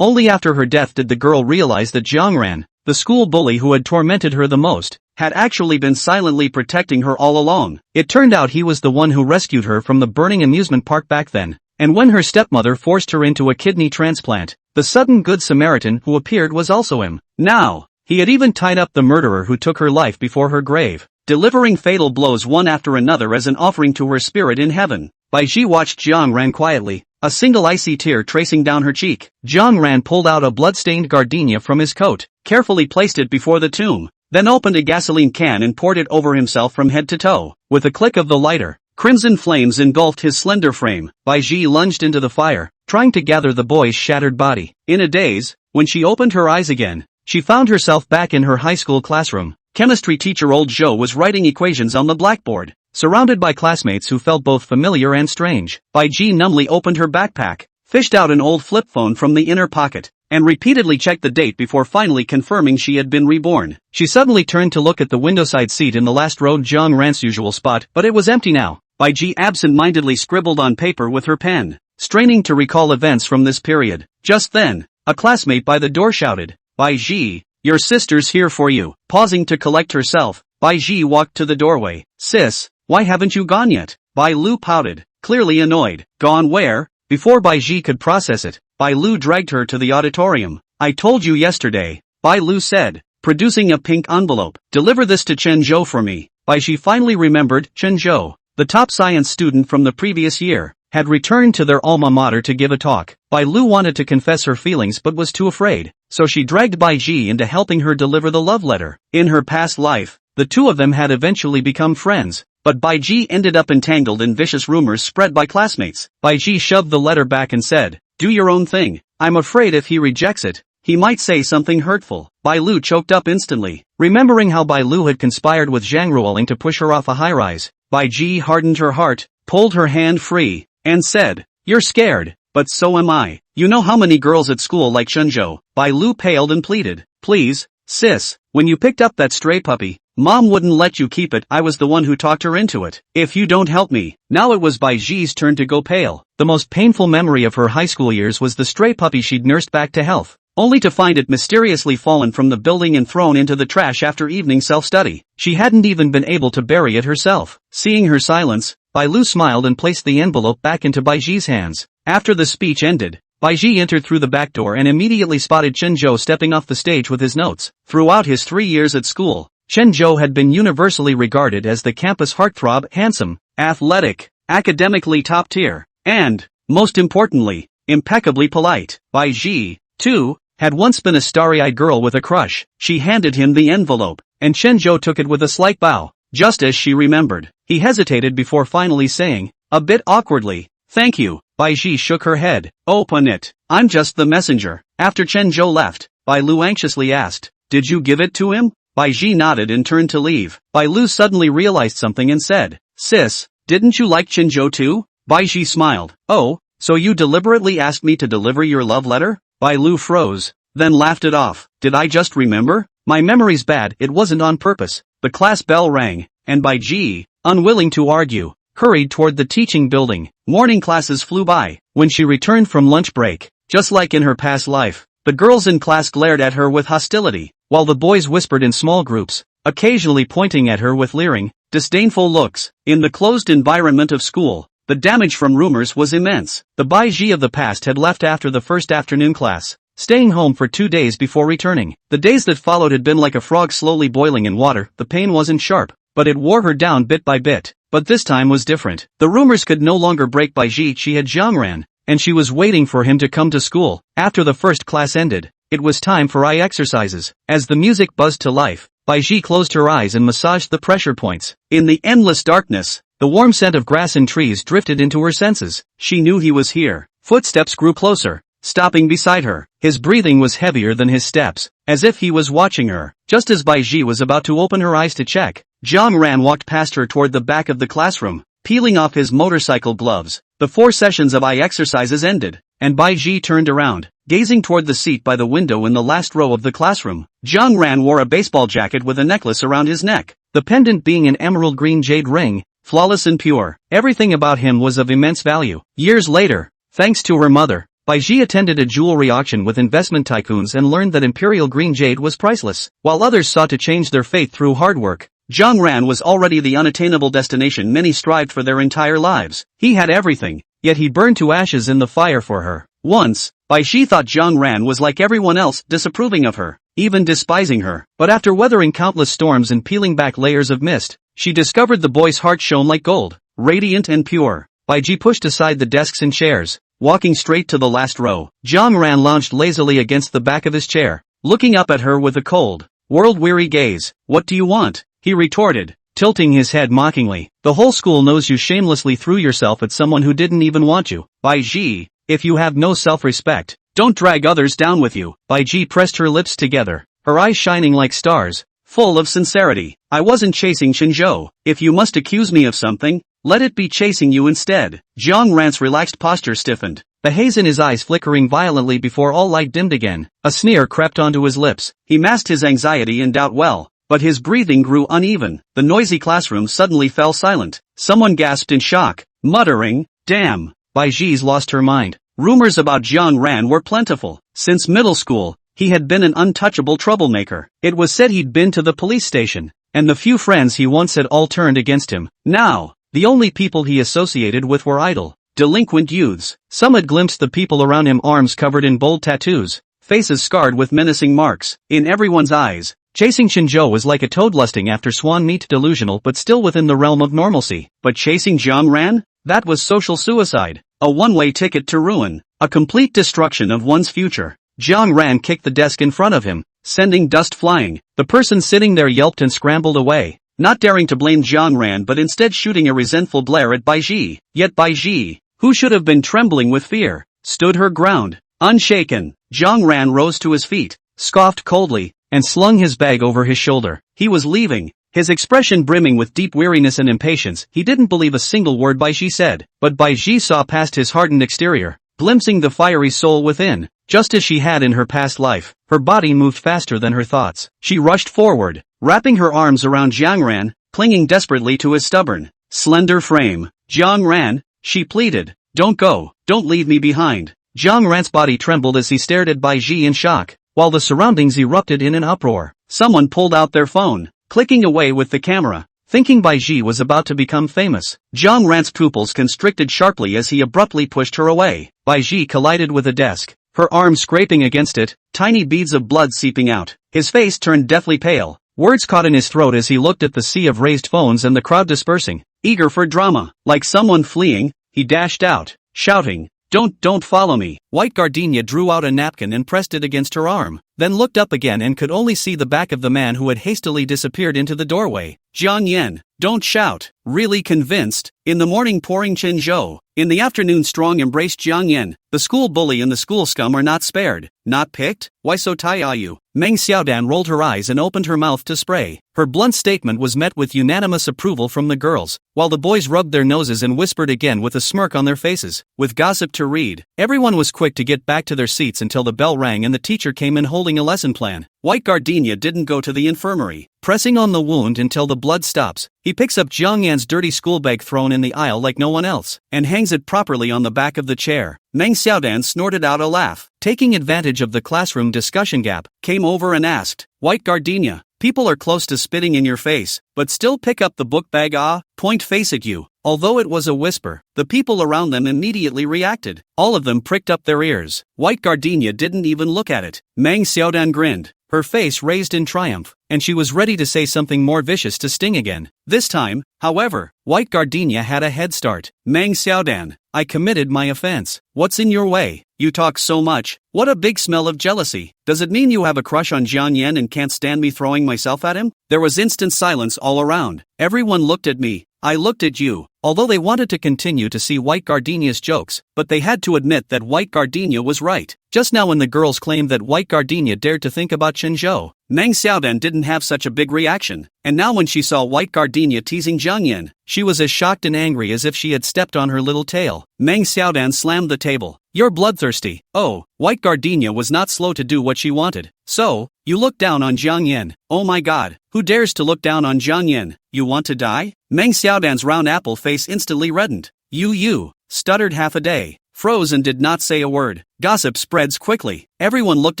Only after her death did the girl realize that Jiangran, the school bully who had tormented her the most, had actually been silently protecting her all along. It turned out he was the one who rescued her from the burning amusement park back then, and when her stepmother forced her into a kidney transplant, the sudden good Samaritan who appeared was also him. Now, he had even tied up the murderer who took her life before her grave, delivering fatal blows one after another as an offering to her spirit in heaven. Bai Ji watched Jiang Ran quietly, a single icy tear tracing down her cheek. Jiang Ran pulled out a blood-stained gardenia from his coat, carefully placed it before the tomb, then opened a gasoline can and poured it over himself from head to toe. With a click of the lighter, crimson flames engulfed his slender frame. Bai Ji lunged into the fire, trying to gather the boy's shattered body. In a daze, when she opened her eyes again, she found herself back in her high school classroom. Chemistry teacher Old Zhou was writing equations on the blackboard, surrounded by classmates who felt both familiar and strange. Bai Ji numbly opened her backpack, fished out an old flip phone from the inner pocket, and repeatedly checked the date before finally confirming she had been reborn. She suddenly turned to look at the windowside seat in the last row, Jiang Ran's usual spot, but it was empty now. Bai Ji absent-mindedly scribbled on paper with her pen, straining to recall events from this period. Just then, a classmate by the door shouted, "Bai Ji, your sister's here for you." Pausing to collect herself, Bai Ji walked to the doorway. "Sis, why haven't you gone yet?" Bai Lu pouted, clearly annoyed. "Gone where?" Before Bai Ji could process it, Bai Lu dragged her to the auditorium. "I told you yesterday," Bai Lu said, producing a pink envelope. "Deliver this to Chen Zhou for me." Bai Ji finally remembered Chen Zhou, the top science student from the previous year, had returned to their alma mater to give a talk. Bai Lu wanted to confess her feelings but was too afraid, so she dragged Bai Ji into helping her deliver the love letter. In her past life, the two of them had eventually become friends, but Bai Ji ended up entangled in vicious rumors spread by classmates. Bai Ji shoved the letter back and said, "Do your own thing. I'm afraid if he rejects it, he might say something hurtful." Bai Lu choked up instantly, remembering how Bai Lu had conspired with Zhang Ruoling to push her off a high-rise. Bai Ji hardened her heart, pulled her hand free, and said, "You're scared, but so am I. You know how many girls at school like Shenzhou." Bai Lu paled and pleaded, "Please, sis, when you picked up that stray puppy, Mom wouldn't let you keep it. I was the one who talked her into it. If you don't help me." Now it was Bai Ji's turn to go pale. The most painful memory of her high school years was the stray puppy she'd nursed back to health, only to find it mysteriously fallen from the building and thrown into the trash after evening self-study. She hadn't even been able to bury it herself. Seeing her silence, Bai Lu smiled and placed the envelope back into Bai Ji's hands. After the speech ended, Bai Ji entered through the back door and immediately spotted Chen Zhou stepping off the stage with his notes. Throughout his 3 years at school, Chen Zhou had been universally regarded as the campus heartthrob, handsome, athletic, academically top tier, and, most importantly, impeccably polite. Bai Ji, too, had once been a starry-eyed girl with a crush. She handed him the envelope, and Chen Zhou took it with a slight bow, just as she remembered. He hesitated before finally saying, a bit awkwardly, "Thank you." Bai Ji shook her head. "Open it. I'm just the messenger." After Chen Zhou left, Bai Lu anxiously asked, "Did you give it to him?" Bai Ji nodded and turned to leave. Bai Lu suddenly realized something and said, "Sis, didn't you like Chen Zhou too?" Bai Ji smiled. "Oh, so you deliberately asked me to deliver your love letter?" Bai Lu froze, then laughed it off. "Did I just remember? My memory's bad. It wasn't on purpose." The class bell rang, and Bai Ji, unwilling to argue, hurried toward the teaching building. Morning classes flew by. When she returned from lunch break, just like in her past life, the girls in class glared at her with hostility, while the boys whispered in small groups, occasionally pointing at her with leering, disdainful looks. In the closed environment of school, the damage from rumors was immense. The Bai Ji of the past had left after the first afternoon class, staying home for 2 days before returning. The days that followed had been like a frog slowly boiling in water. The pain wasn't sharp, but it wore her down bit by bit. But this time was different. The rumors could no longer break Bai Ji. She had Jiangran, and she was waiting for him to come to school. After the first class ended, it was time for eye exercises. As the music buzzed to life, Bai Ji closed her eyes and massaged the pressure points. In the endless darkness, the warm scent of grass and trees drifted into her senses. She knew he was here. Footsteps grew closer, stopping beside her. His breathing was heavier than his steps, as if he was watching her. Just as Bai Ji was about to open her eyes to check, Jiang Ran walked past her toward the back of the classroom, peeling off his motorcycle gloves. The 4 sessions of eye exercises ended, and Bai Ji turned around, gazing toward the seat by the window in the last row of the classroom. Jiang Ran wore a baseball jacket with a necklace around his neck, the pendant being an emerald green jade ring, flawless and pure. Everything about him was of immense value. Years later, thanks to her mother, Bai Ji attended a jewelry auction with investment tycoons and learned that imperial green jade was priceless. While others sought to change their fate through hard work, Jiang Ran was already the unattainable destination many strived for their entire lives. He had everything, yet he burned to ashes in the fire for her. Once, Bai Ji thought Jiang Ran was like everyone else, disapproving of her, even despising her. But after weathering countless storms and peeling back layers of mist, she discovered the boy's heart shone like gold, radiant and pure. Bai Ji pushed aside the desks and chairs, walking straight to the last row. Jiang Ran lounged lazily against the back of his chair, looking up at her with a cold, world-weary gaze. "What do you want?" he retorted, tilting his head mockingly. "The whole school knows you shamelessly threw yourself at someone who didn't even want you. Bai Ji, if you have no self-respect, don't drag others down with you." Bai Ji pressed her lips together, her eyes shining like stars, full of sincerity. "I wasn't chasing Shinzhou. If you must accuse me of something, let it be chasing you instead." Jiang Ran's relaxed posture stiffened, the haze in his eyes flickering violently before all light dimmed again. A sneer crept onto his lips. He masked his anxiety and doubt well, but his breathing grew uneven. The noisy classroom suddenly fell silent. Someone gasped in shock, muttering, "Damn, Bai Ji's lost her mind." Rumors about Jiang Ran were plentiful. Since middle school, he had been an untouchable troublemaker. It was said he'd been to the police station, and the few friends he once had all turned against him. Now, the only people he associated with were idle, delinquent youths. Some had glimpsed the people around him, arms covered in bold tattoos, faces scarred with menacing marks. In everyone's eyes, chasing Shinzhou was like a toad lusting after swan meat, delusional but still within the realm of normalcy. But chasing Jiang Ran? That was social suicide, a one-way ticket to ruin, a complete destruction of one's future. Jiang Ran kicked the desk in front of him, sending dust flying. The person sitting there yelped and scrambled away, not daring to blame Jiang Ran but instead shooting a resentful glare at Bai Ji. Yet Bai Ji, who should have been trembling with fear, stood her ground, unshaken. Jiang Ran rose to his feet, scoffed coldly, and slung his bag over his shoulder. He was leaving, his expression brimming with deep weariness and impatience. He didn't believe a single word Bai Ji said, but Bai Ji saw past his hardened exterior, glimpsing the fiery soul within. Just as she had in her past life, her body moved faster than her thoughts. She rushed forward, wrapping her arms around Jiang Ran, clinging desperately to his stubborn, slender frame. "Jiang Ran," she pleaded, "don't go, don't leave me behind." Jiang Ran's body trembled as he stared at Bai Ji in shock, while the surroundings erupted in an uproar. Someone pulled out their phone, clicking away with the camera, thinking Bai Ji was about to become famous. Jiang Ran's pupils constricted sharply as he abruptly pushed her away. Bai Ji collided with a desk, her arm scraping against it, tiny beads of blood seeping out. His face turned deathly pale, words caught in his throat as he looked at the sea of raised phones and the crowd dispersing. Eager for drama, like someone fleeing, he dashed out, shouting, Don't follow me." White Gardenia drew out a napkin and pressed it against her arm, then looked up again and could only see the back of the man who had hastily disappeared into the doorway. "Jiang Yan, don't shout." Really convinced, in the morning pouring Chinzhou, in the afternoon strong embraced Jiang Yan. The school bully and the school scum are not spared. Not picked? Why so tie are you? Meng Xiaodan rolled her eyes and opened her mouth to spray. Her blunt statement was met with unanimous approval from the girls, while the boys rubbed their noses and whispered again with a smirk on their faces. With gossip to read, everyone was quick to get back to their seats until the bell rang and the teacher came in holding a lesson plan. White Gardenia didn't go to the infirmary, pressing on the wound until the blood stops. He picks up Jiang Yan's dirty school bag thrown in the aisle like no one else, and hangs it properly on the back of the chair. Meng Xiaodan snorted out a laugh, taking advantage of the classroom discussion gap, came over and asked, "White Gardenia, people are close to spitting in your face, but still pick up the book bag point face at you." Although it was a whisper, the people around them immediately reacted. All of them pricked up their ears. White Gardenia didn't even look at it. Meng Xiaodan grinned, her face raised in triumph, and she was ready to say something more vicious to sting again. This time, however, White Gardenia had a head start. "Meng Xiaodan, I committed my offense. What's in your way? You talk so much. What a big smell of jealousy. Does it mean you have a crush on Jiang Yan and can't stand me throwing myself at him?" There was instant silence all around. Everyone looked at me. I looked at you. Although they wanted to continue to see White Gardenia's jokes, but they had to admit that White Gardenia was right. Just now when the girls claimed that White Gardenia dared to think about Chinzhou, Meng Xiaodan didn't have such a big reaction. And now when she saw White Gardenia teasing Jiang Yan, she was as shocked and angry as if she had stepped on her little tail. Meng Xiaodan slammed the table. "You're bloodthirsty." Oh, White Gardenia was not slow to do what she wanted. "So, you look down on Jiang Yan. Oh my god, who dares to look down on Jiang Yan? You want to die?" Meng Xiaodan's round apple face instantly reddened. You, stuttered half a day. froze and did not say a word. Gossip spreads quickly. Everyone looked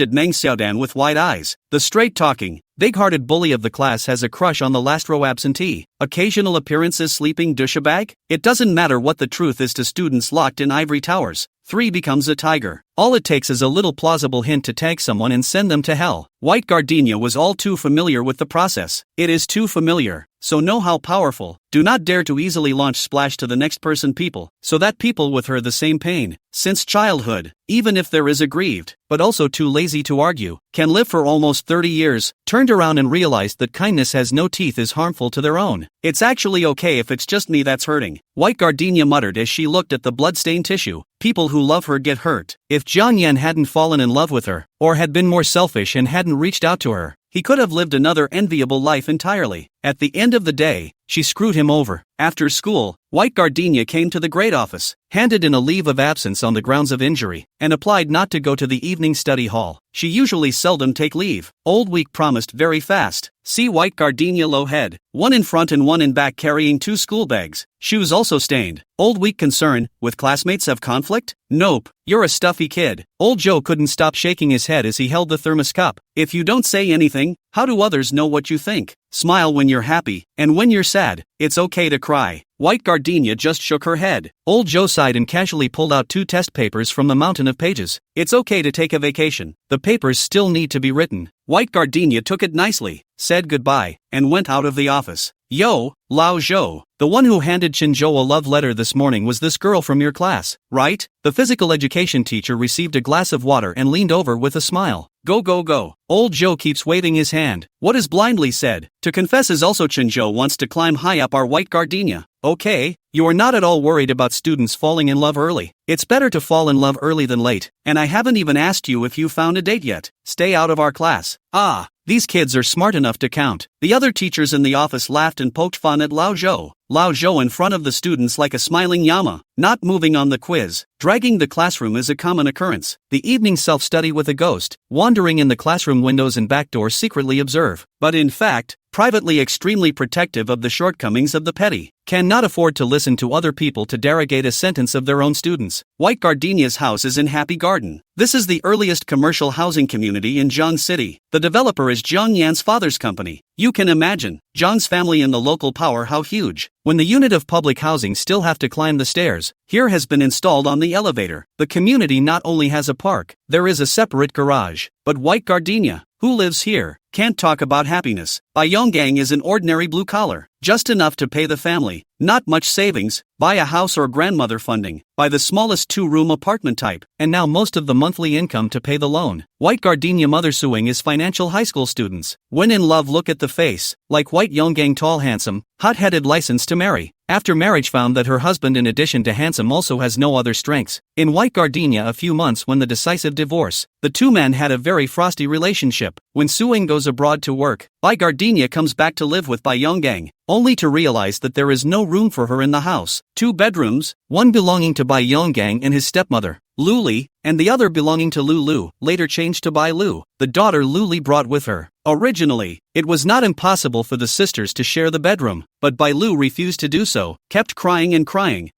at Meng Xiaodan with wide eyes. The straight-talking, big-hearted bully of the class has a crush on the last row absentee. Occasional appearances sleeping douchebag? It doesn't matter what the truth is to students locked in ivory towers. 3 becomes a tiger. All it takes is a little plausible hint to tag someone and send them to hell. White Gardenia was all too familiar with the process. It is too familiar, so know how powerful. Do not dare to easily launch splash to the next person people, so that people with her the same pain, since childhood, even if there is aggrieved, but also too lazy to argue, can live for almost 30 years, turned around and realized that kindness has no teeth is harmful to their own. It's actually okay if it's just me that's hurting, White Gardenia muttered as she looked at the blood-stained tissue. People who love her get hurt. If Jiang Yan hadn't fallen in love with her, or had been more selfish and hadn't reached out to her, he could have lived another enviable life entirely. At the end of the day, she screwed him over. After school, White Gardenia came to the grade office, handed in a leave of absence on the grounds of injury, and applied not to go to the evening study hall. She usually seldom take leave. Old Week promised very fast. See White Gardenia low head, one in front and one in back carrying 2 school bags. Shoes also stained. Old Week concern, with classmates have conflict? Nope, you're a stuffy kid. Old Joe couldn't stop shaking his head as he held the thermos cup. If you don't say anything, how do others know what you think? Smile when you're happy, and when you're sad, it's okay to cry. White Gardenia just shook her head. Old Joe sighed and casually pulled out 2 test papers from the mountain of pages. It's okay to take a vacation. The papers still need to be written. White Gardenia took it nicely, said goodbye, and went out of the office. Yo, Lao Zhou, the one who handed Qinzhou a love letter this morning was this girl from your class, right? The physical education teacher received a glass of water and leaned over with a smile. Go go go. Old Joe keeps waving his hand. What is blindly said? To confess is also Qinzhou wants to climb high up our White Gardenia. Okay, you are not at all worried about students falling in love early. It's better to fall in love early than late, and I haven't even asked you if you found a date yet. Stay out of our class. Ah, these kids are smart enough to count. The other teachers in the office laughed and poked fun at Lao Zhou. Lao Zhou in front of the students like a smiling llama, not moving on the quiz. Dragging the classroom is a common occurrence. The evening self-study with a ghost, wandering in the classroom windows and back doors secretly observe. But in fact, privately extremely protective of the shortcomings of the petty, cannot afford to listen to other people to derogate a sentence of their own students. White Gardenia's house is in Happy Garden. This is the earliest commercial housing community in Zhang City. The developer is Jiang Yan's father's company. You can imagine, Zhang's family and the local power how huge. When the unit of public housing still have to climb the stairs, here has been installed on the elevator. The community not only has a park, there is a separate garage. But White Gardenia, who lives here, can't talk about happiness. Bai Yonggang is an ordinary blue collar, just enough to pay the family, not much savings, buy a house or grandmother funding, buy the smallest 2-room apartment type, and now most of the monthly income to pay the loan. White Gardenia mother suing is financial high school students. When in love look at the face, like White Yonggang tall handsome, hot-headed license to marry. After marriage found that her husband in addition to handsome also has no other strengths. In White Gardenia a few months when the decisive divorce, the 2 men had a very frosty relationship. When Suing goes abroad to work, Bai Gardenia comes back to live with Bai Yonggang, only to realize that there is no room for her in the house. 2 bedrooms, one belonging to Bai Yonggang and his stepmother, Luli, and the other belonging to Lulu, later changed to Bai Lu, the daughter Luli brought with her. Originally, it was not impossible for the sisters to share the bedroom, but Bai Lu refused to do so, kept crying,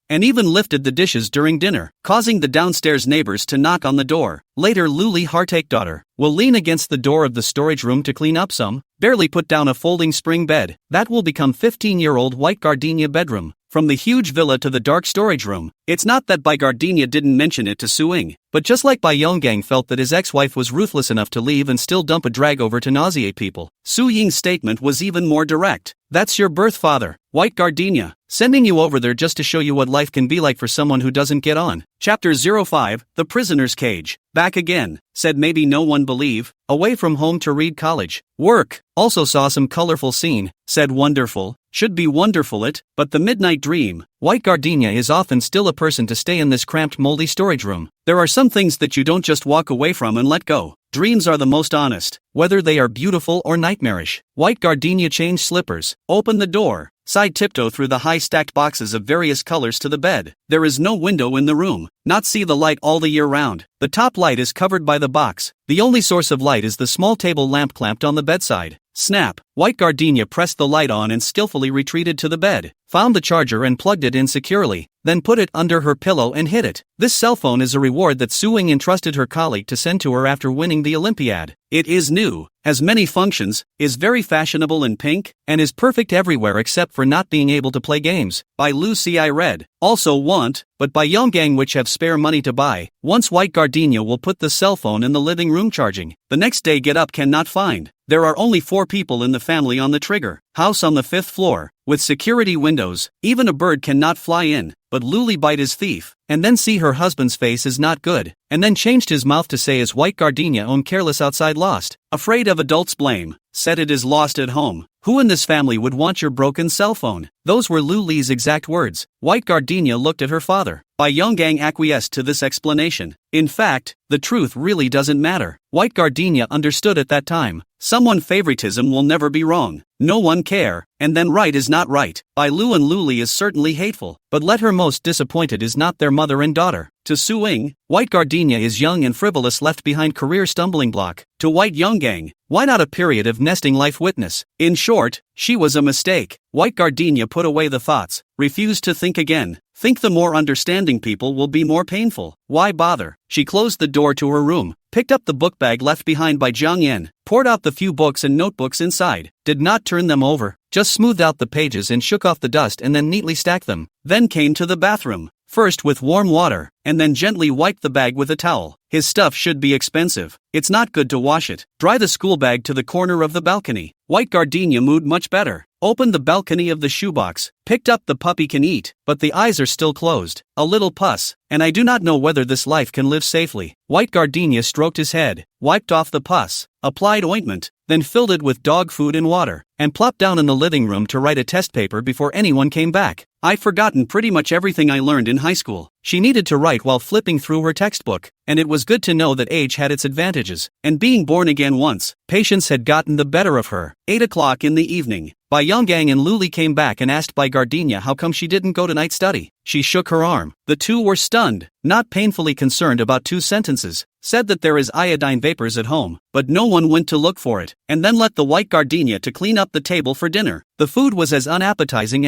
and even lifted the dishes during dinner, causing the downstairs neighbors to knock on the door. Later Luli heartache daughter will lean against the door of the storage room to clean up some, barely put down a folding spring bed. That will become 15-year-old White Gardenia bedroom. From the huge villa to the dark storage room, it's not that Bai Gardenia didn't mention it to Suing, but just like Bai Yonggang felt that his ex-wife was ruthless enough to leave and still dump a drag over to nauseate people, Su Ying's statement was even more direct. That's your birth father, White Gardenia, sending you over there just to show you what life can be like for someone who doesn't get on. Chapter 05, The Prisoner's Cage. Back again, said maybe no one believe, away from home to read college. Work, also saw some colorful scene, said wonderful, should be wonderful it, but the midnight dream. White Gardenia is often still a person to stay in this cramped moldy storage room. There are some things that you don't just walk away from and let go. Dreams are the most honest, whether they are beautiful or nightmarish. White Gardenia changed slippers, opened the door, side tiptoe through the high stacked boxes of various colors to the bed. There is no window in the room, not see the light all the year round. The top light is covered by the box. The only source of light is the small table lamp clamped on the bedside. Snap! White Gardenia pressed the light on and skillfully retreated to the bed, found the charger and plugged it in securely, then put it under her pillow and hid it. This cell phone is a reward that Suing entrusted her colleague to send to her after winning the Olympiad. It is new, has many functions, is very fashionable in pink, and is perfect everywhere except for not being able to play games. By Lucy I read. Also want, but by Younggang which have spare money to buy. Once White Gardenia will put the cell phone in the living room charging. The next day get up cannot find. There are only 4 people in the family on the trigger. House on the 5th floor, with security windows, even a bird cannot fly in, but Luli bite his thief, and then see her husband's face is not good, and then changed his mouth to say is White Gardenia own careless outside lost, afraid of adults blame, said it is lost at home. Who in this family would want your broken cell phone? Those were Luli's exact words. White Gardenia looked at her father. Bai Yonggang acquiesced to this explanation. In fact, the truth really doesn't matter. White Gardenia understood at that time. Someone favoritism will never be wrong. No one care, and then right is not right. Bai Lu and Luli is certainly hateful, but let her most disappointed is not their mother and daughter. To Suing, White Gardenia is young and frivolous left behind career stumbling block. To White Yonggang, why not a period of nesting life witness? In short, she was a mistake. White Gardenia put away the thoughts, refused to think again. Think the more understanding people will be more painful. Why bother? She closed the door to her room, picked up the book bag left behind by Jiang Yan, poured out the few books and notebooks inside, did not turn them over, just smoothed out the pages and shook off the dust and then neatly stacked them. Then came to the bathroom, first with warm water, and then gently wiped the bag with a towel. His stuff should be expensive. It's not good to wash it. Dry the school bag to the corner of the balcony. White Gardenia mood much better. Opened the balcony of the shoebox, picked up the puppy can eat, but the eyes are still closed. A little pus, and I do not know whether this life can live safely. White Gardenia stroked his head, wiped off the pus, applied ointment, then filled it with dog food and water, and plopped down in the living room to write a test paper before anyone came back. I've forgotten pretty much everything I learned in high school. She needed to write while flipping through her textbook, and it was good to know that age had its advantages, and being born again once, patience had gotten the better of her. 8 o'clock in the evening. Bai Yonggang and Luli came back and asked Bai Gardenia how come she didn't go to night study. She shook her arm. The two were stunned, not painfully concerned about 2 sentences, said that there is iodine vapors at home, but no one went to look for it, and then let the White Gardenia to clean up the table for dinner. The food was as unappetizing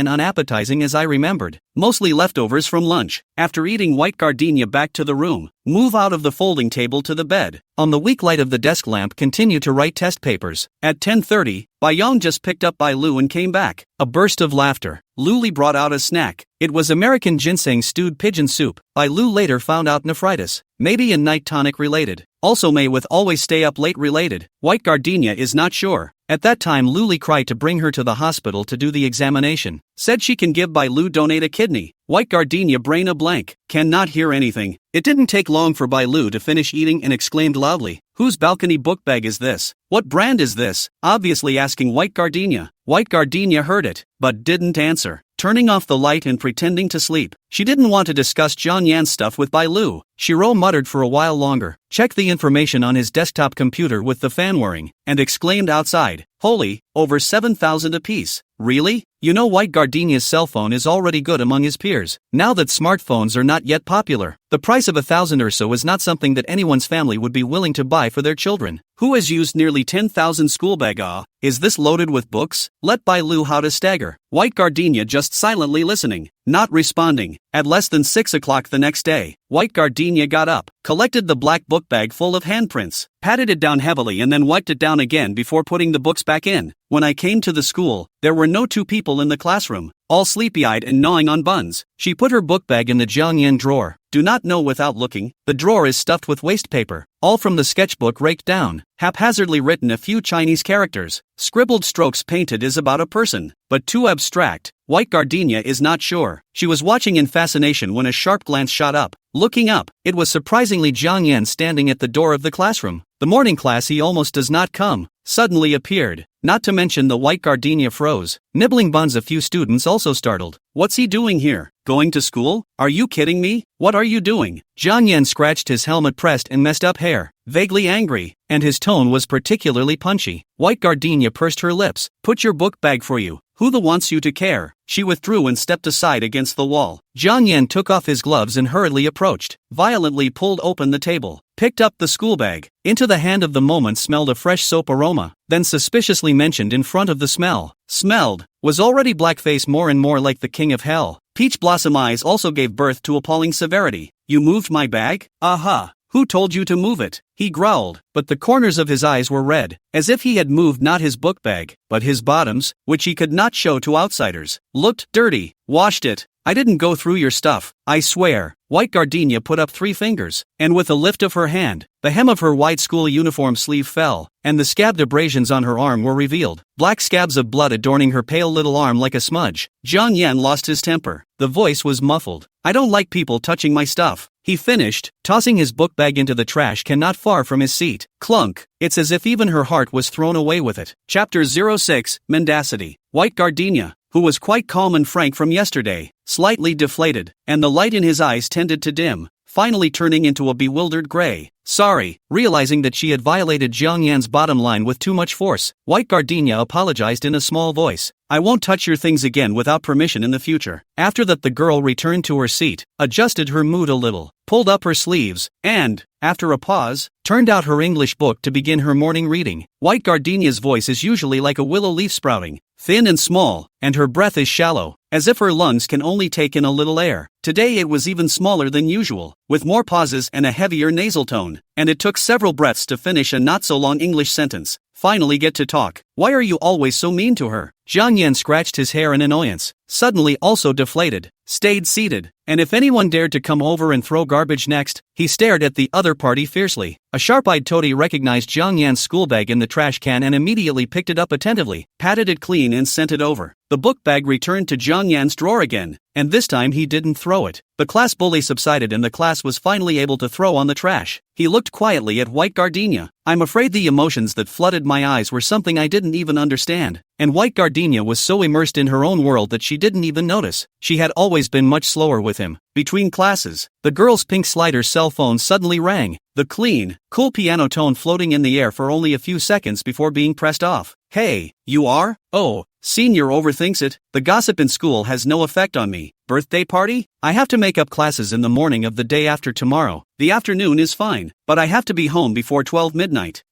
as I remembered, mostly leftovers from lunch. After eating, White Gardenia back to the room, move out of the folding table to the bed. On the weak light of the desk lamp continue to write test papers. At 10:30, Bai Yong just picked up Bai Lu and came back. A burst of laughter. Luli brought out a snack. It was American ginseng stewed pigeon soup. Bai Lu later found out nephritis. Maybe a night tonic related. Also may with always stay up late related. White Gardenia is not sure. At that time Luli cried to bring her to the hospital to do the examination. Said she can give Bai Lu donate a kidney. White Gardenia brain a blank. Cannot hear anything. It didn't take long for Bai Lu to finish eating and exclaimed loudly, "Whose balcony book bag is this? What brand is this?" Obviously asking White Gardenia. White Gardenia heard it, but didn't answer, turning off the light and pretending to sleep. She didn't want to discuss John Yan's stuff with Bai Lu. Shiro muttered for a while longer, checked the information on his desktop computer with the fan whirring, and exclaimed outside, "Holy, over 7,000 apiece. Really? You know White Gardenia's cell phone is already good among his peers, now that smartphones are not yet popular. The price of 1,000 or so is not something that anyone's family would be willing to buy for their children. Who has used nearly 10,000 school bag? Is this loaded with books?" Let Bai Lu how to stagger. White Gardenia just silently listening, not responding. At less than 6 o'clock the next day, White Gardenia got up, collected the black book bag full of handprints, patted it down heavily and then wiped it down again before putting the books back in. When I came to the school, there were no 2 people in the classroom, all sleepy-eyed and gnawing on buns. She put her book bag in the Jiangyan drawer. Do not know without looking, the drawer is stuffed with waste paper, all from the sketchbook raked down, haphazardly written a few Chinese characters, scribbled strokes painted is about a person, but too abstract. White Gardenia is not sure. She was watching in fascination when a sharp glance shot up. Looking up, it was surprisingly Jiang Yan standing at the door of the classroom. The morning class he almost does not come, suddenly appeared, not to mention the White Gardenia froze. Nibbling buns a few students also startled. What's he doing here? Going to school? Are you kidding me? What are you doing? Jiang Yan scratched his helmet pressed and messed up hair, vaguely angry, and his tone was particularly punchy. White Gardenia pursed her lips. Put your book bag for you. Who the wants you to care? She withdrew and stepped aside against the wall. Jiang Yan took off his gloves and hurriedly approached, violently pulled open the table, picked up the school bag. Into the hand of the moment smelled a fresh soap aroma, then suspiciously mentioned in front of the smelled, was already blackface more and more like the king of hell. Peach Blossom eyes also gave birth to appalling severity. You moved my bag? Aha! Who told you to move it? He growled, but the corners of his eyes were red, as if he had moved not his book bag, but his bottoms, which he could not show to outsiders. Looked dirty. Washed it. I didn't go through your stuff, I swear. White Gardenia put up 3 fingers, and with a lift of her hand, the hem of her white school uniform sleeve fell, and the scabbed abrasions on her arm were revealed, black scabs of blood adorning her pale little arm like a smudge. Jiang Yan lost his temper. The voice was muffled. I don't like people touching my stuff, he finished, tossing his book bag into the trash can not far from his seat. Clunk. It's as if even her heart was thrown away with it. Chapter 06, Mendacity. White Gardenia, who was quite calm and frank from yesterday, slightly deflated, and the light in his eyes tended to dim, finally turning into a bewildered gray. Sorry, realizing that she had violated Jiang Yan's bottom line with too much force, White Gardenia apologized in a small voice. I won't touch your things again without permission in the future. After that, the girl returned to her seat, adjusted her mood a little, pulled up her sleeves, and, after a pause, turned out her English book to begin her morning reading. White Gardenia's voice is usually like a willow leaf sprouting, thin and small, and her breath is shallow, as if her lungs can only take in a little air. Today it was even smaller than usual, with more pauses and a heavier nasal tone, and it took several breaths to finish a not-so-long English sentence. Finally get to talk. Why are you always so mean to her? Jiang Yan scratched his hair in annoyance, suddenly also deflated, stayed seated, and if anyone dared to come over and throw garbage next, he stared at the other party fiercely. A sharp-eyed toady recognized Jiang Yan's school bag in the trash can and immediately picked it up attentively, patted it clean and sent it over. The book bag returned to Jiang Yan's drawer again, and this time he didn't throw it. The class bully subsided and the class was finally able to throw on the trash. He looked quietly at White Gardenia. I'm afraid the emotions that flooded my eyes were something I didn't even understand, and White Gardenia was so immersed in her own world that she didn't even notice. She had always been much slower with him. Between classes, the girl's pink slider cell phone suddenly rang, the clean, cool piano tone floating in the air for only a few seconds before being pressed off. Hey, you are? Oh, senior overthinks it. The gossip in school has no effect on me. Birthday party? I have to make up classes in the morning of the day after tomorrow. The afternoon is fine, but I have to be home before 12 midnight.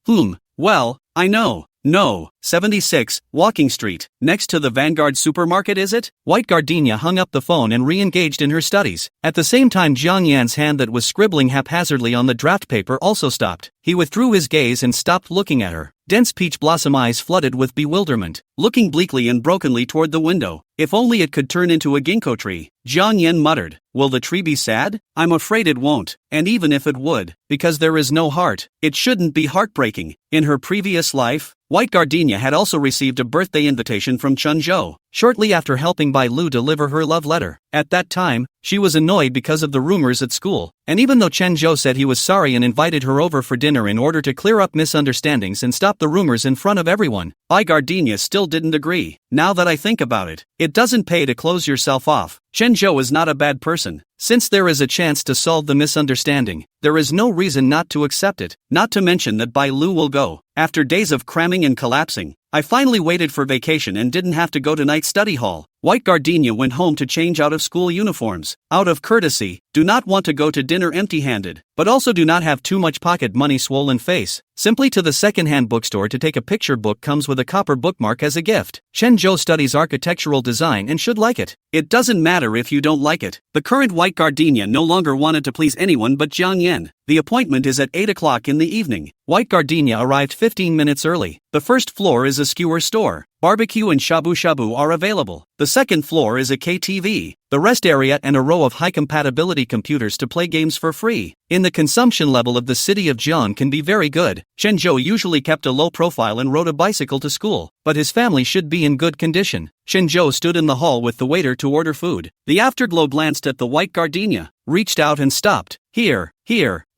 Well, I know. No, 76, Walking Street, next to the Vanguard supermarket is it? White Gardenia hung up the phone and re-engaged in her studies. At the same time Jiang Yan's hand that was scribbling haphazardly on the draft paper also stopped. He withdrew his gaze and stopped looking at her. Dense peach blossom eyes flooded with bewilderment, looking bleakly and brokenly toward the window. If only it could turn into a ginkgo tree. Jiang Yan muttered, will the tree be sad? I'm afraid it won't, and even if it would, because there is no heart, it shouldn't be heartbreaking. In her previous life, White Gardenia had also received a birthday invitation from Chunzhou, shortly after helping Bai Lu deliver her love letter. At that time, she was annoyed because of the rumors at school, and even though Chen Zhou said he was sorry and invited her over for dinner in order to clear up misunderstandings and stop the rumors in front of everyone, Bai Gardenia still didn't agree. Now that I think about it, it doesn't pay to close yourself off. Chen Zhou is not a bad person. Since there is a chance to solve the misunderstanding, there is no reason not to accept it, not to mention that Bai Lu will go. After days of cramming and collapsing, I finally waited for vacation and didn't have to go to night study hall. White Gardenia went home to change out of school uniforms. Out of courtesy, do not want to go to dinner empty-handed, but also do not have too much pocket money swollen face. Simply to the second-hand bookstore to take a picture book comes with a copper bookmark as a gift. Chen Zhou studies architectural design and should like it. It doesn't matter if you don't like it. The current White Gardenia no longer wanted to please anyone but Jiang Yan. The appointment is at 8 o'clock in the evening. White Gardenia arrived 15 minutes early. The first floor is a skewer store. Barbecue and shabu-shabu are available. The second floor is a KTV. The rest area and a row of high-compatibility computers to play games for free. In the consumption level of the city of Jian can be very good. Chen Zhou usually kept a low profile and rode a bicycle to school, but his family should be in good condition. Chen Zhou stood in the hall with the waiter to order food. The afterglow glanced at the White Gardenia, reached out and stopped. Here.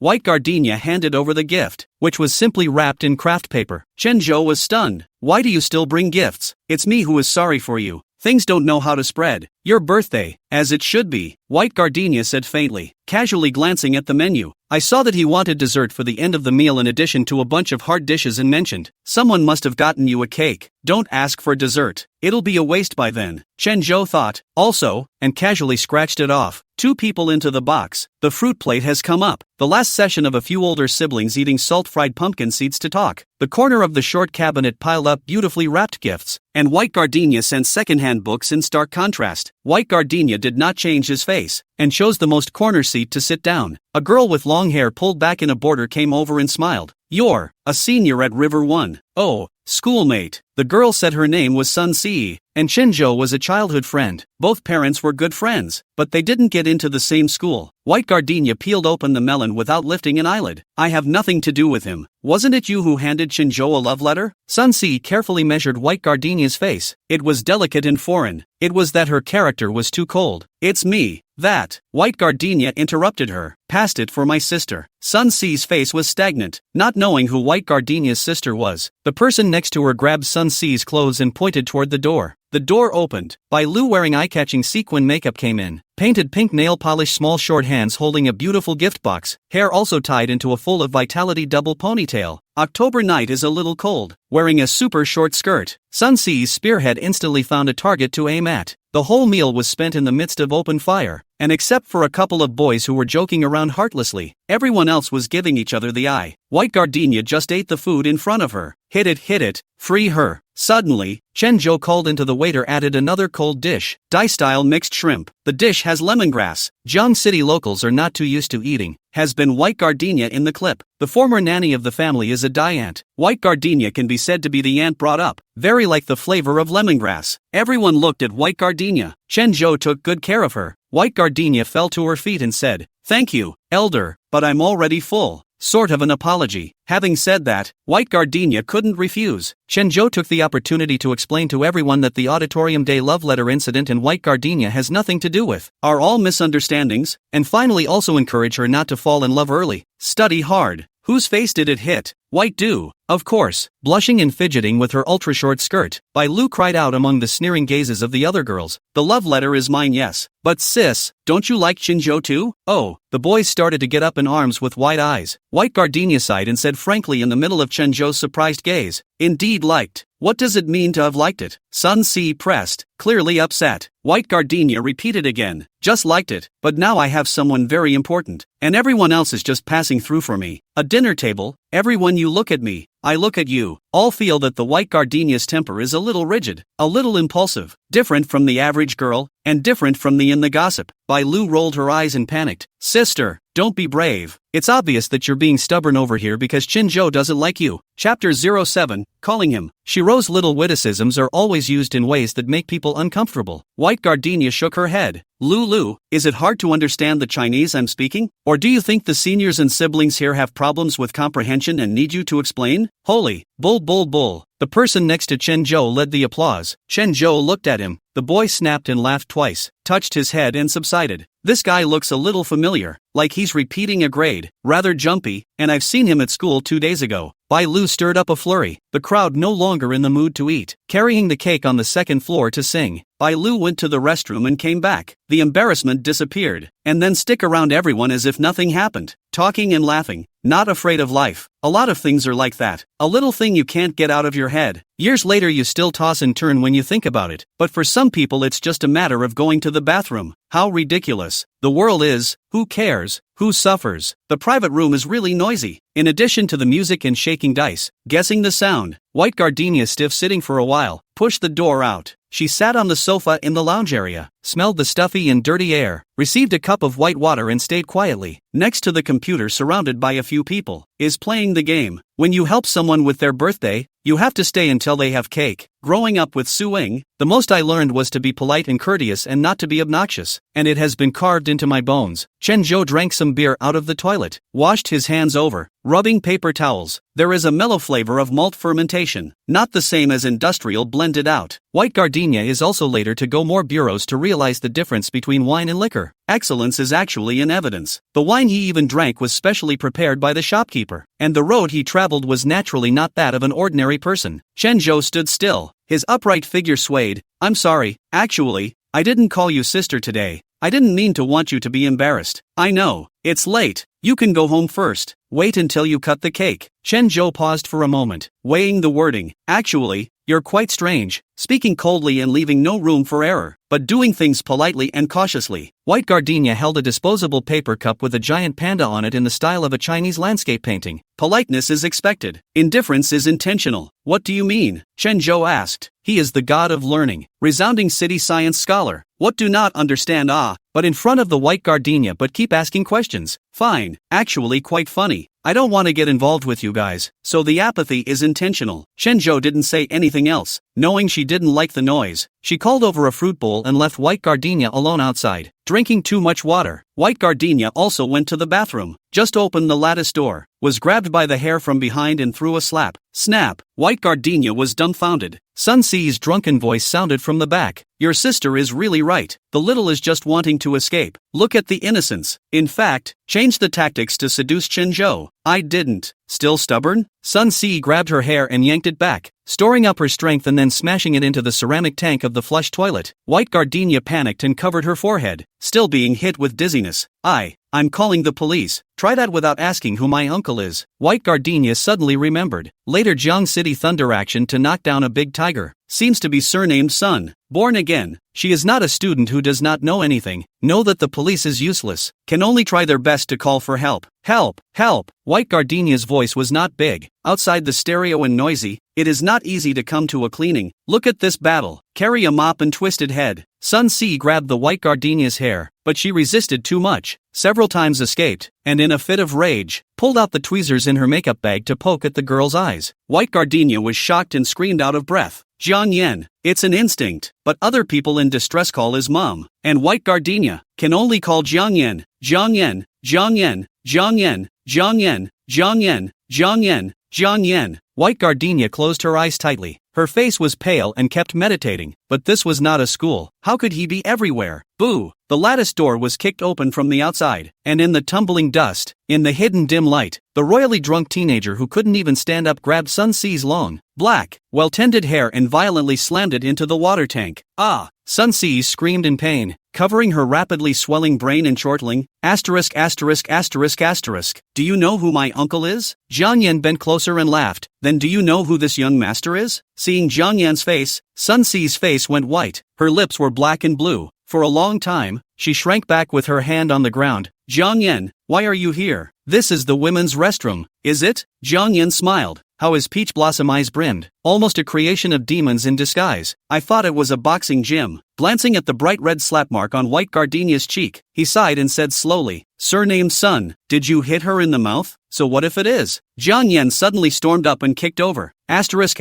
White Gardenia handed over the gift, which was simply wrapped in craft paper. Chen Zhou was stunned. Why do you still bring gifts? It's me who is sorry for you. Things don't know how to spread. Your birthday, as it should be, White Gardenia said faintly, casually glancing at the menu. I saw that he wanted dessert for the end of the meal in addition to a bunch of hard dishes and mentioned, someone must have gotten you a cake. Don't ask for dessert. It'll be a waste by then. Chen Zhou thought, also, and casually scratched it off. 2 people into the box. The fruit plate has come up. The last session of a few older siblings eating salt-fried pumpkin seeds to talk. The corner of the short cabinet piled up beautifully wrapped gifts, and White Gardenia sent second-hand books in stark contrast. White Gardenia did not change his face, and chose the most corner seat to sit down. A girl with long hair pulled back in a border came over and smiled. You're a senior at River 1. Oh, schoolmate. The girl said her name was Sun Si, and Chenzhou was a childhood friend. Both parents were good friends, but they didn't get into the same school. White Gardenia peeled open the melon without lifting an eyelid. I have nothing to do with him. Wasn't it you who handed Chenzhou a love letter? Sun Si carefully measured White Gardenia's face. It was delicate and foreign. It was that her character was too cold. It's me. That. White Gardenia interrupted her. Passed it for my sister. Sun Si's face was stagnant, not knowing who White Gardenia's sister was. The person next to her grabbed Sun Si's clothes and pointed toward the door. The door opened. Bai Lu wearing eye-catching sequin makeup came in. Painted pink nail polish, small short hands holding a beautiful gift box, hair also tied into a full of vitality double ponytail. October night is a little cold. Wearing a super short skirt, Sun Si's spearhead instantly found a target to aim at. The whole meal was spent in the midst of open fire, and except for a couple of boys who were joking around heartlessly, everyone else was giving each other the eye. White Gardenia just ate the food in front of her. Hit it, free her. Suddenly, Chen Zhou called into the waiter, added another cold dish, Dai-style mixed shrimp. The dish has lemongrass. Jiang City locals are not too used to eating, has been White Gardenia in the clip. The former nanny of the family is a Dai aunt. White Gardenia can be said to be the aunt brought up, very like the flavor of lemongrass. Everyone looked at White Gardenia. Chen Zhou took good care of her. White Gardenia fell to her feet and said, "Thank you, elder, but I'm already full." Sort of an apology. Having said that, White Gardenia couldn't refuse. Chen Zhou took the opportunity to explain to everyone that the Auditorium Day love letter incident and White Gardenia has nothing to do with, are all misunderstandings, and finally also encourage her not to fall in love early. Study hard. Whose face did it hit? White do, of course. Blushing and fidgeting with her ultra-short skirt, Bai Lu cried out among the sneering gazes of the other girls, "The love letter is mine, yes. But sis, don't you like Chinzhou too?" Oh, the boys started to get up in arms with wide eyes. White Gardenia sighed and said frankly in the middle of Chenzhou's surprised gaze, "Indeed liked. What does it mean to have liked it?" Sun Si pressed, clearly upset. White Gardenia repeated again, "Just liked it, but now I have someone very important, and everyone else is just passing through for me. A dinner table, everyone you look at me, I look at you." All feel that the White Gardenia's temper is a little rigid, a little impulsive, different from the average girl, and different from the in the gossip. Bai Lu rolled her eyes and panicked. "Sister, don't be brave. It's obvious that you're being stubborn over here because Chinzhou doesn't like you." Chapter 07, Calling Him. Shiro's little witticisms are always used in ways that make people uncomfortable. White Gardenia shook her head. "Lulu, is it hard to understand the Chinese I'm speaking? Or do you think the seniors and siblings here have problems with comprehension and need you to explain?" Holy, bull. The person next to Chen Zhou led the applause. Chen Zhou looked at him. The boy snapped and laughed twice, touched his head and subsided. This guy looks a little familiar, like he's repeating a grade, rather jumpy, and I've seen him at school 2 days ago. Bai Lu stirred up a flurry, the crowd no longer in the mood to eat, carrying the cake on the second floor to sing. Bai Lu went to the restroom and came back. The embarrassment disappeared, and then stick around everyone as if nothing happened, talking and laughing, not afraid of life. A lot of things are like that, a little thing you can't get out of your head. Years later you still toss and turn when you think about it, but for some people it's just a matter of going to the bathroom. How ridiculous. The world is, who cares, who suffers? The private room is really noisy. In addition to the music and shaking dice, guessing the sound, White Gardenia stiff sitting for a while, pushed the door out. She sat on the sofa in the lounge area, smelled the stuffy and dirty air, received a cup of white water and stayed quietly, next to the computer surrounded by a few people, is playing the game. When you help someone with their birthday, you have to stay until they have cake. Growing up with Suing, the most I learned was to be polite and courteous and not to be obnoxious, and it has been carved into my bones. Chen Zhou drank some beer out of the toilet, washed his hands over, rubbing paper towels. There is a mellow flavor of malt fermentation, not the same as industrial blended out. White Gardenia is also later to go more bureaus to realize the difference between wine and liquor. Excellence is actually in evidence. The wine he even drank was specially prepared by the shopkeeper, and the road he traveled was naturally not that of an ordinary person. Chen Zhou stood still, His upright figure swayed. I'm sorry, actually, I didn't call you sister today. I didn't mean to want you to be embarrassed. I know, it's late. You can go home first. Wait until you cut the cake. Chen Zhou paused for a moment, weighing the wording. Actually, you're quite strange, speaking coldly and leaving no room for error, but doing things politely and cautiously. White Gardenia held a disposable paper cup with a giant panda on it in the style of a Chinese landscape painting. Politeness is expected. Indifference is intentional. What do you mean? Chen Zhou asked. He is the god of learning. Resounding city science scholar. What do not understand? But in front of the White Gardenia but keep asking questions. Fine, actually quite funny. I don't want to get involved with you guys, so the apathy is intentional. Chen Zhou didn't say anything else. Knowing she didn't like the noise, she called over a fruit bowl and left White Gardenia alone outside, drinking too much water. White Gardenia also went to the bathroom, just opened the lattice door, was grabbed by the hair from behind and threw a slap. Snap! White Gardenia was dumbfounded. Sun Si's drunken voice sounded from the back. Your sister is really right. The little is just wanting to escape. Look at the innocence. In fact, change the tactics to seduce Chen Zhou. I didn't. Still stubborn? Sun Si grabbed her hair and yanked it back, storing up her strength and then smashing it into the ceramic tank of the flush toilet. White Gardenia panicked and covered her forehead, still being hit with dizziness. I'm calling the police. Try that without asking who my uncle is. White Gardenia suddenly remembered. Later Jiang City thunder action to knock down a big tiger. Seems to be surnamed Sun. Born again. She is not a student who does not know anything. Know that the police is useless. Can only try their best to call for help. Help! Help! White Gardenia's voice was not big. Outside the stereo and noisy, it is not easy to come to a cleaning. Look at this battle. Carry a mop and twisted head. Sun Si grabbed the White Gardenia's hair, but she resisted too much, several times escaped, and in a fit of rage, pulled out the tweezers in her makeup bag to poke at the girl's eyes. White Gardenia was shocked and screamed out of breath. Jiang Yan, it's an instinct, but other people in distress call his mom, and White Gardenia can only call Jiang Yan, Jiang Yan, Jiang Yan, Jiang Yan, Jiang Yan, Jiang Yan, Jiang Yan, Jiang Yan. White Gardenia closed her eyes tightly. Her face was pale and kept meditating, but this was not a school. How could he be everywhere? Boo! The lattice door was kicked open from the outside, and in the tumbling dust, in the hidden dim light, the royally drunk teenager who couldn't even stand up grabbed Sun Si's long, black, well-tended hair and violently slammed it into the water tank. Sun Si screamed in pain, covering her rapidly swelling brain and chortling. Asterisk. Do you know who my uncle is? Jiang Yan bent closer and laughed. Then do you know who this young master is? Seeing Jiang Yan's face, Sun Si's face went white. Her lips were black and blue. For a long time, she shrank back with her hand on the ground. Jiang Yan, why are you here? This is the women's restroom, is it? Jiang Yan smiled, how his peach blossom eyes brimmed, almost a creation of demons in disguise. I thought it was a boxing gym. Glancing at the bright red slap mark on White Gardenia's cheek, he sighed and said slowly, surnamed Sun, did you hit her in the mouth? So what if it is? Jiang Yan suddenly stormed up and kicked over. Asterisk.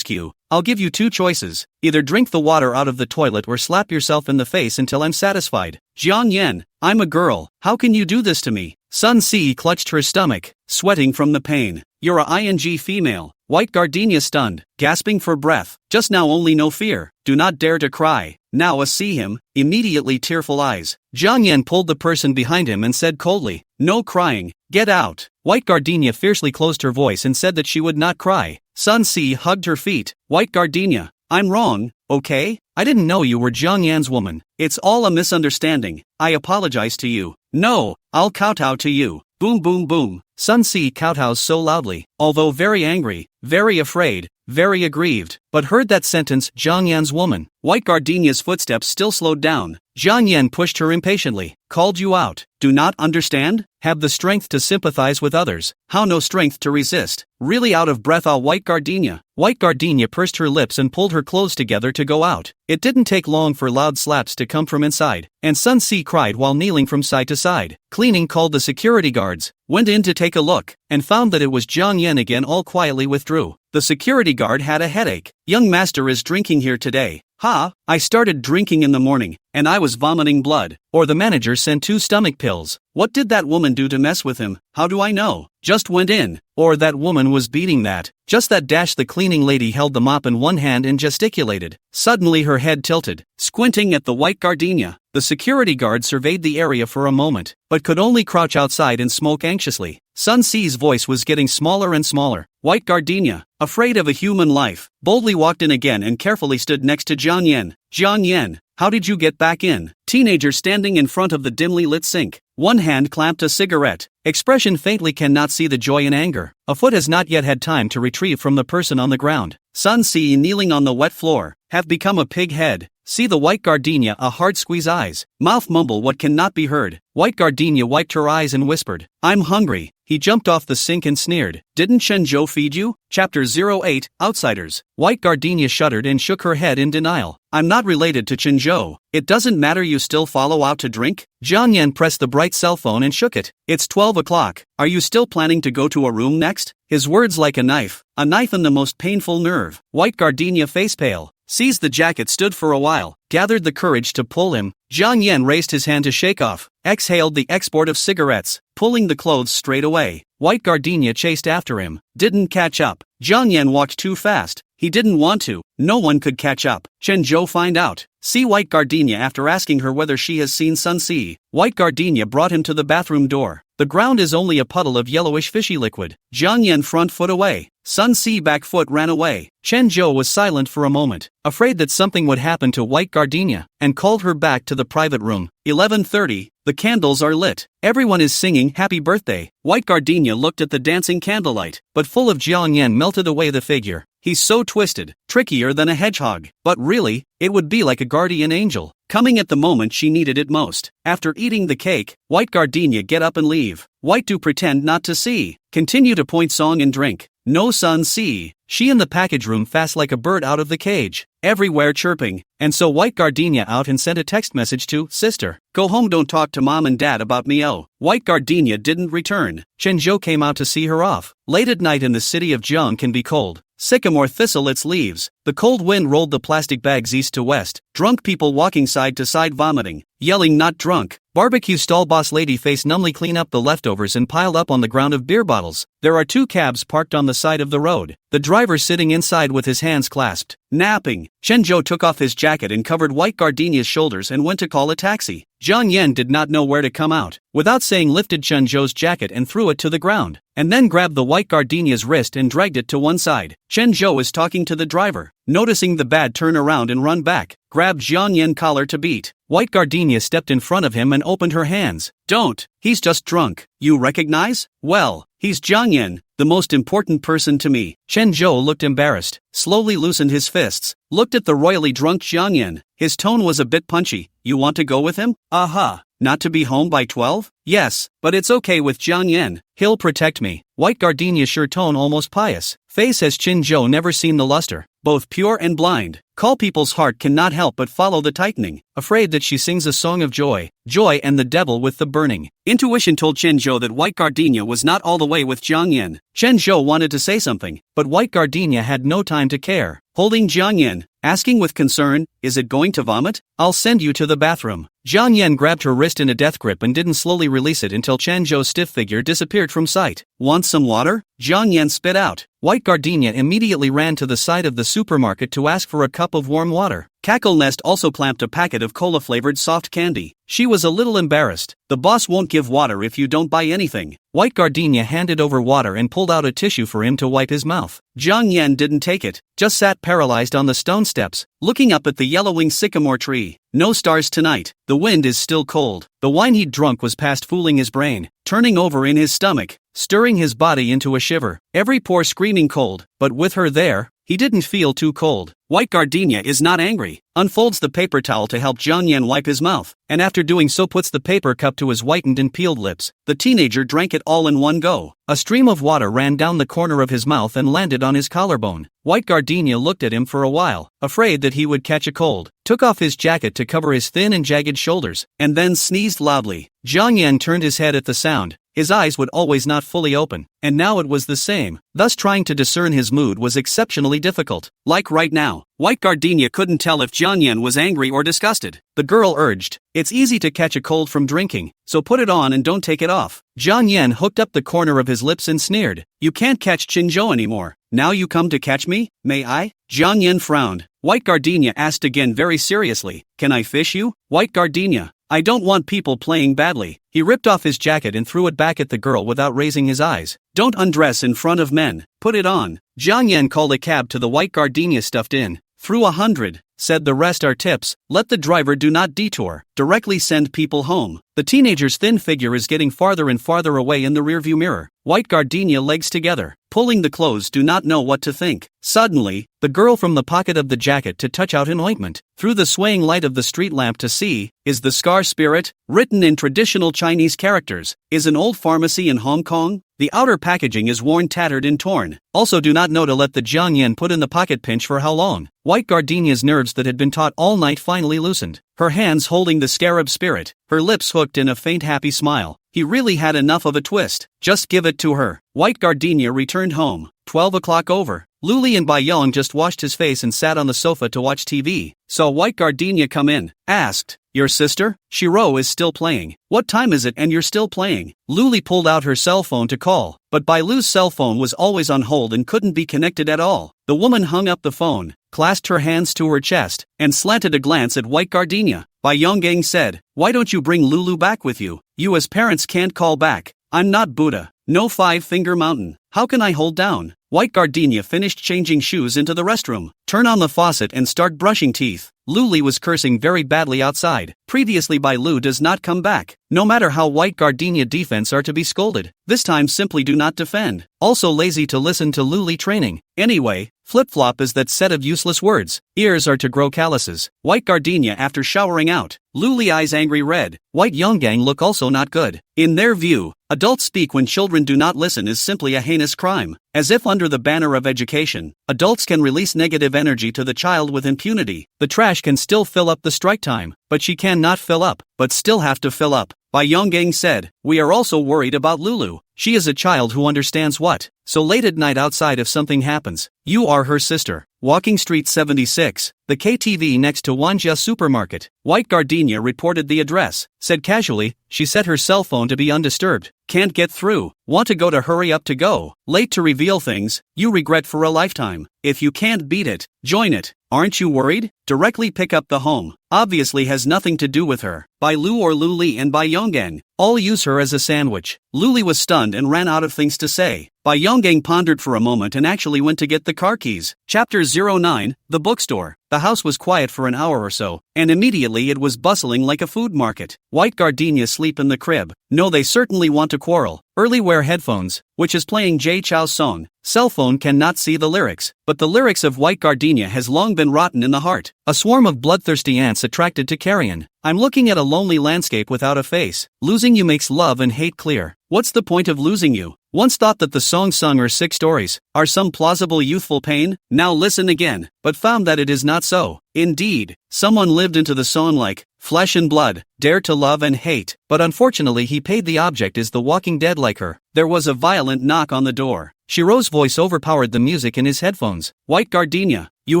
You. I'll give you two choices. Either drink the water out of the toilet or slap yourself in the face until I'm satisfied. Jiang Yan, I'm a girl. How can you do this to me? Sun Si clutched her stomach, sweating from the pain. You're a ing female. White Gardenia stunned, gasping for breath. Just now only no fear. Do not dare to cry. Now see him, immediately tearful eyes. Jiang Yan pulled the person behind him and said coldly, no crying, get out. White Gardenia fiercely closed her voice and said that she would not cry. Sun Si hugged her feet. White Gardenia, I'm wrong, okay? I didn't know you were Jiang Yan's woman. It's all a misunderstanding. I apologize to you. No, I'll kowtow to you. Boom boom boom. Sun Si kowtows so loudly, although very angry, very afraid, very aggrieved, but heard that sentence, Jiang Yan's woman. White Gardenia's footsteps still slowed down. Jiang Yan pushed her impatiently. Called you out. Do not understand? Have the strength to sympathize with others. How no strength to resist? Really out of breath, White Gardenia. White Gardenia pursed her lips and pulled her clothes together to go out. It didn't take long for loud slaps to come from inside, and Sun Si cried while kneeling from side to side. Cleaning called the security guards, went in to take a look, and found that it was Jiang Yan again. All quietly withdrew. The security guard had a headache. Young master is drinking here today. I started drinking in the morning, and I was vomiting blood. Or the manager sent 2 stomach pills. What did that woman do to mess with him? How do I know? Just went in. Or that woman was beating that. Just that dash. The cleaning lady held the mop in one hand and gesticulated. Suddenly her head tilted, squinting at the White Gardenia. The security guard surveyed the area for a moment, but could only crouch outside and smoke anxiously. Sun Si's voice was getting smaller and smaller. White gardenia, afraid of a human life, boldly walked in again and carefully stood next to Jiang Yan. Jiang Yan, how did you get back in? Teenager standing in front of the dimly lit sink. One hand clamped a cigarette. Expression faintly cannot see the joy and anger. A foot has not yet had time to retrieve from the person on the ground. Sun Si kneeling on the wet floor, have become a pig head. See the white gardenia a hard squeeze eyes. Mouth mumble what cannot be heard. White gardenia wiped her eyes and whispered, I'm hungry. He jumped off the sink and sneered. Didn't Shenzhou feed you? Chapter 08, Outsiders. White gardenia shuddered and shook her head in denial. I'm not related to Shenzhou. It doesn't matter, you still follow out to drink? Jiang Yan pressed the bright cell phone and shook it. It's 12 o'clock. Are you still planning to go to a room next? His words like a knife in the most painful nerve. White gardenia face pale. Seized the jacket, stood for a while, gathered the courage to pull him. Jiang Yan raised his hand to shake off, exhaled the export of cigarettes, pulling the clothes straight away. White gardenia chased after him, didn't catch up. Jiang Yan walked too fast. He didn't want to. No one could catch up. Shenzhou find out. See White gardenia after asking her whether she has seen Sun Si. White gardenia brought him to the bathroom door. The ground is only a puddle of yellowish fishy liquid. Jiang Yan front foot away. Sun Si back foot ran away. Shenzhou was silent for a moment, afraid that something would happen to White gardenia, and called her back to the private room. 11:30. The candles are lit. Everyone is singing happy birthday. White gardenia looked at the dancing candlelight, but full of Jiang Yan melted away the figure. He's so twisted, trickier than a hedgehog. But really, it would be like a guardian angel, coming at the moment she needed it most. After eating the cake, White gardenia get up and leave. White do pretend not to see. Continue to point song and drink. No Sun Si. She in the package room fast like a bird out of the cage. Everywhere chirping. And so White gardenia out and sent a text message to sister. Go home, don't talk to mom and dad about me. Oh. White gardenia didn't return. Shenzhou came out to see her off. Late at night in the city of Zheng can be cold. Sycamore thistle its leaves. The cold wind rolled the plastic bags east to west. Drunk people walking side to side vomiting, yelling not drunk. Barbecue stall boss lady face numbly clean up the leftovers and piled up on the ground of beer bottles. There are 2 cabs parked on the side of the road. The driver sitting inside with his hands clasped, napping. Shenzhou took off his jacket and covered White gardenia's shoulders and went to call a taxi. Jiang Yan did not know where to come out. Without saying, lifted Shenzhou's jacket and threw it to the ground, and then grabbed the White gardenia's wrist and dragged it to one side. Shenzhou is talking to the driver. Noticing the bad, turn around and run back, grabbed Jiang Yan collar to beat. White gardenia stepped in front of him and opened her hands. Don't, he's just drunk. You recognize? Well, he's Jiang Yan, the most important person to me. Shenzhou looked embarrassed, slowly loosened his fists, looked at the royally drunk Jiang Yan. His tone was a bit punchy. You want to go with him? Aha. Not to be home by 12? Yes, but it's okay with Jiang Yan. He'll protect me. White gardenia's sure tone almost pious. Face has Shenzhou never seen the luster, both pure and blind. Call people's heart cannot help but follow the tightening, afraid that she sings a song of joy, joy and the devil with the burning. Intuition told Shenzhou that White gardenia was not all the way with Jiang Yan. Shenzhou wanted to say something, but White gardenia had no time to care. Holding Jiang Yan, asking with concern, is it going to vomit? I'll send you to the bathroom. Jiang Yan grabbed her wrist in a death grip and didn't slowly release it until Shenzhou's stiff figure disappeared from sight. Want some water? Jiang Yan spit out. White gardenia immediately ran to the side of the supermarket to ask for a cup of warm water. Cackle Nest also clamped a packet of cola-flavored soft candy. She was a little embarrassed. The boss won't give water if you don't buy anything. White gardenia handed over water and pulled out a tissue for him to wipe his mouth. Jiang Yan didn't take it, just sat paralyzed on the stone steps, looking up at the yellowing sycamore tree. No stars tonight. The wind is still cold. The wine he'd drunk was past fooling his brain, turning over in his stomach, stirring his body into a shiver, every pore screaming cold. But with her there, he didn't feel too cold. White gardenia is not angry, unfolds the paper towel to help Jiang Yan wipe his mouth, and after doing so puts the paper cup to his whitened and peeled lips. The teenager drank it all in one go. A stream of water ran down the corner of his mouth and landed on his collarbone. White gardenia looked at him for a while, afraid that he would catch a cold, took off his jacket to cover his thin and jagged shoulders, and then sneezed loudly. Jiang Yan turned his head at the sound. His eyes would always not fully open, and now it was the same. Thus trying to discern his mood was exceptionally difficult. Like right now, White gardenia couldn't tell if Jiang Yan was angry or disgusted. The girl urged, it's easy to catch a cold from drinking, so put it on and don't take it off. Jiang Yan hooked up the corner of his lips and sneered, you can't catch Shenzhou anymore. Now you come to catch me? May I? Jiang Yan frowned. White gardenia asked again very seriously, can I fish you? White gardenia, I don't want people playing badly. He ripped off his jacket and threw it back at the girl without raising his eyes. Don't undress in front of men. Put it on. Jiang Yan called a cab to the white gardenia stuffed in. Through 100, said the rest are tips. Let the driver do not detour. Directly send people home. The teenager's thin figure is getting farther and farther away in the rearview mirror. White gardenia legs together, pulling the clothes, do not know what to think. Suddenly, the girl from the pocket of the jacket to touch out an ointment. Through the swaying light of the street lamp to see, is the scar spirit, written in traditional Chinese characters, is an old pharmacy in Hong Kong. The outer packaging is worn, tattered and torn. Also do not know to let the Jiang Yan put in the pocket pinch for how long. White gardenia's nerves that had been taut all night finally loosened. Her hands holding the scarab spirit, her lips hooked in a faint happy smile. He really had enough of a twist. Just give it to her. White gardenia returned home. 12 o'clock over. Luli and Baiyong just washed his face and sat on the sofa to watch TV. Saw white gardenia come in. Asked, your sister? Shiro is still playing. What time is it and you're still playing? Luli pulled out her cell phone to call, but Bailu's cell phone was always on hold and couldn't be connected at all. The woman hung up the phone, clasped her hands to her chest, and slanted a glance at white gardenia. Baiyong said, why don't you bring Lulu back with you? You as parents can't call back. I'm not Buddha. No five-finger mountain. How can I hold down? White gardenia finished changing shoes into the restroom. Turn on the faucet and start brushing teeth. Luli was cursing very badly outside. Previously Bailu does not come back. No matter how white gardenia defense are to be scolded. This time simply do not defend. Also lazy to listen to Luli training. Anyway, flip-flop is that set of useless words. Ears are to grow calluses. White gardenia after showering out. Luli eyes angry red. White Yonggang look also not good. In their view, adults speak when children do not listen is simply a heinous crime. As if under the banner of education, adults can release negative energy to the child with impunity. The trash can still fill up the strike time, but she cannot fill up, but still have to fill up. Baiyong said, we are also worried about Lulu. She is a child who understands what. So late at night outside if something happens. You are her sister. Walking Street 76, the KTV next to Wanjia Supermarket. White gardenia reported the address. Said casually, she set her cell phone to be undisturbed. Can't get through. Want to go to hurry up to go. Late to reveal things. You regret for a lifetime. If you can't beat it, join it. Aren't you worried? Directly pick up the home. Obviously has nothing to do with her. Bailu or Luli and Baiyong. All use her as a sandwich. Luli was stunned and ran out of things to say. Baiyong pondered for a moment and actually went to get the car keys. Chapter 09, The Bookstore. The house was quiet for an hour or so, and immediately it was bustling like a food market. White gardenia sleep in the crib. No, they certainly want to quarrel. Early wear headphones, which is playing Jay Chou's song. Cell phone cannot see the lyrics, but the lyrics of White Gardenia has long been rotten in the heart. A swarm of bloodthirsty ants attracted to carrion. I'm looking at a lonely landscape without a face. Losing you makes love and hate clear. What's the point of losing you? Once thought that the song sung are 6 stories, are some plausible youthful pain, now listen again, but found that it is not so. Indeed, someone lived into the song like, flesh and blood, dare to love and hate, but unfortunately he paid the object is the walking dead like her. There was a violent knock on the door. Shiro's voice overpowered the music in his headphones. White Gardenia, you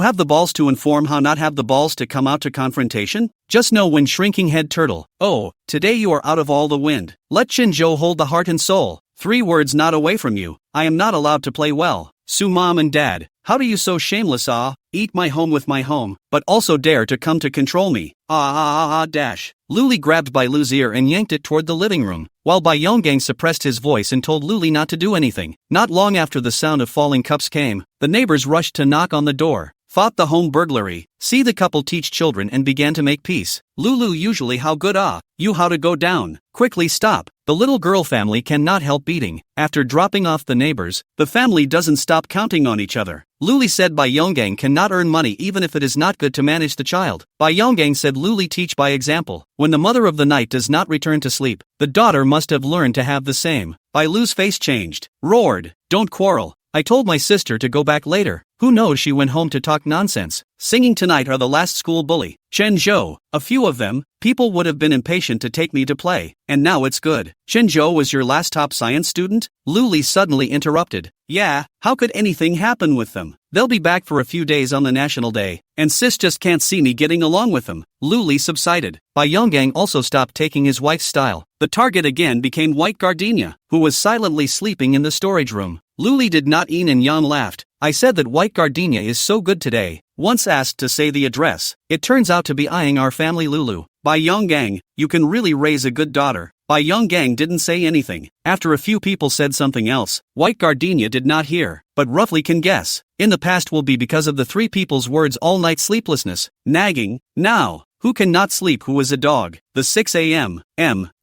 have the balls to inform how not have the balls to come out to confrontation? Just know when shrinking head turtle. Oh, today you are out of all the wind. Let Chinzhou hold the heart and soul. 3 words not away from you. I am not allowed to play well. Sue mom and dad. How do you so shameless eat my home with my home, but also dare to come to control me. Dash. Luli grabbed Bai Lu's ear and yanked it toward the living room, while Bai Yonggang suppressed his voice and told Luli not to do anything. Not long after the sound of falling cups came, the neighbors rushed to knock on the door. Fought the home burglary. See the couple teach children and began to make peace. Lulu usually how good you how to go down. Quickly stop. The little girl family cannot help beating. After dropping off the neighbors, the family doesn't stop counting on each other. Luli said Bai Yonggang cannot earn money even if it is not good to manage the child. Bai Yonggang said Luli teach by example. When the mother of the night does not return to sleep, the daughter must have learned to have the same. Bai Lu's face changed. Roared. Don't quarrel. I told my sister to go back later. Who knows, she went home to talk nonsense. Singing tonight are the last school bully. Chenzhou, a few of them, people would have been impatient to take me to play, and now it's good. Chenzhou was your last top science student? Luli suddenly interrupted. Yeah, how could anything happen with them? They'll be back for a few days on the National Day, and sis just can't see me getting along with them. Luli subsided. Bai Yonggang also stopped taking his wife's style. The target again became White Gardenia, who was silently sleeping in the storage room. Luli did not. Yin and Yang laughed. I said that White Gardenia is so good today. once asked to say the address. It turns out to be eyeing our family Lulu. By Yonggang, you can really raise a good daughter. Bai Yonggang didn't say anything. After a few people said something else, White Gardenia did not hear, but roughly can guess. In the past will be because of the three people's words all-night sleeplessness, nagging. Now, who can not sleep who is a dog? The 6 a.m.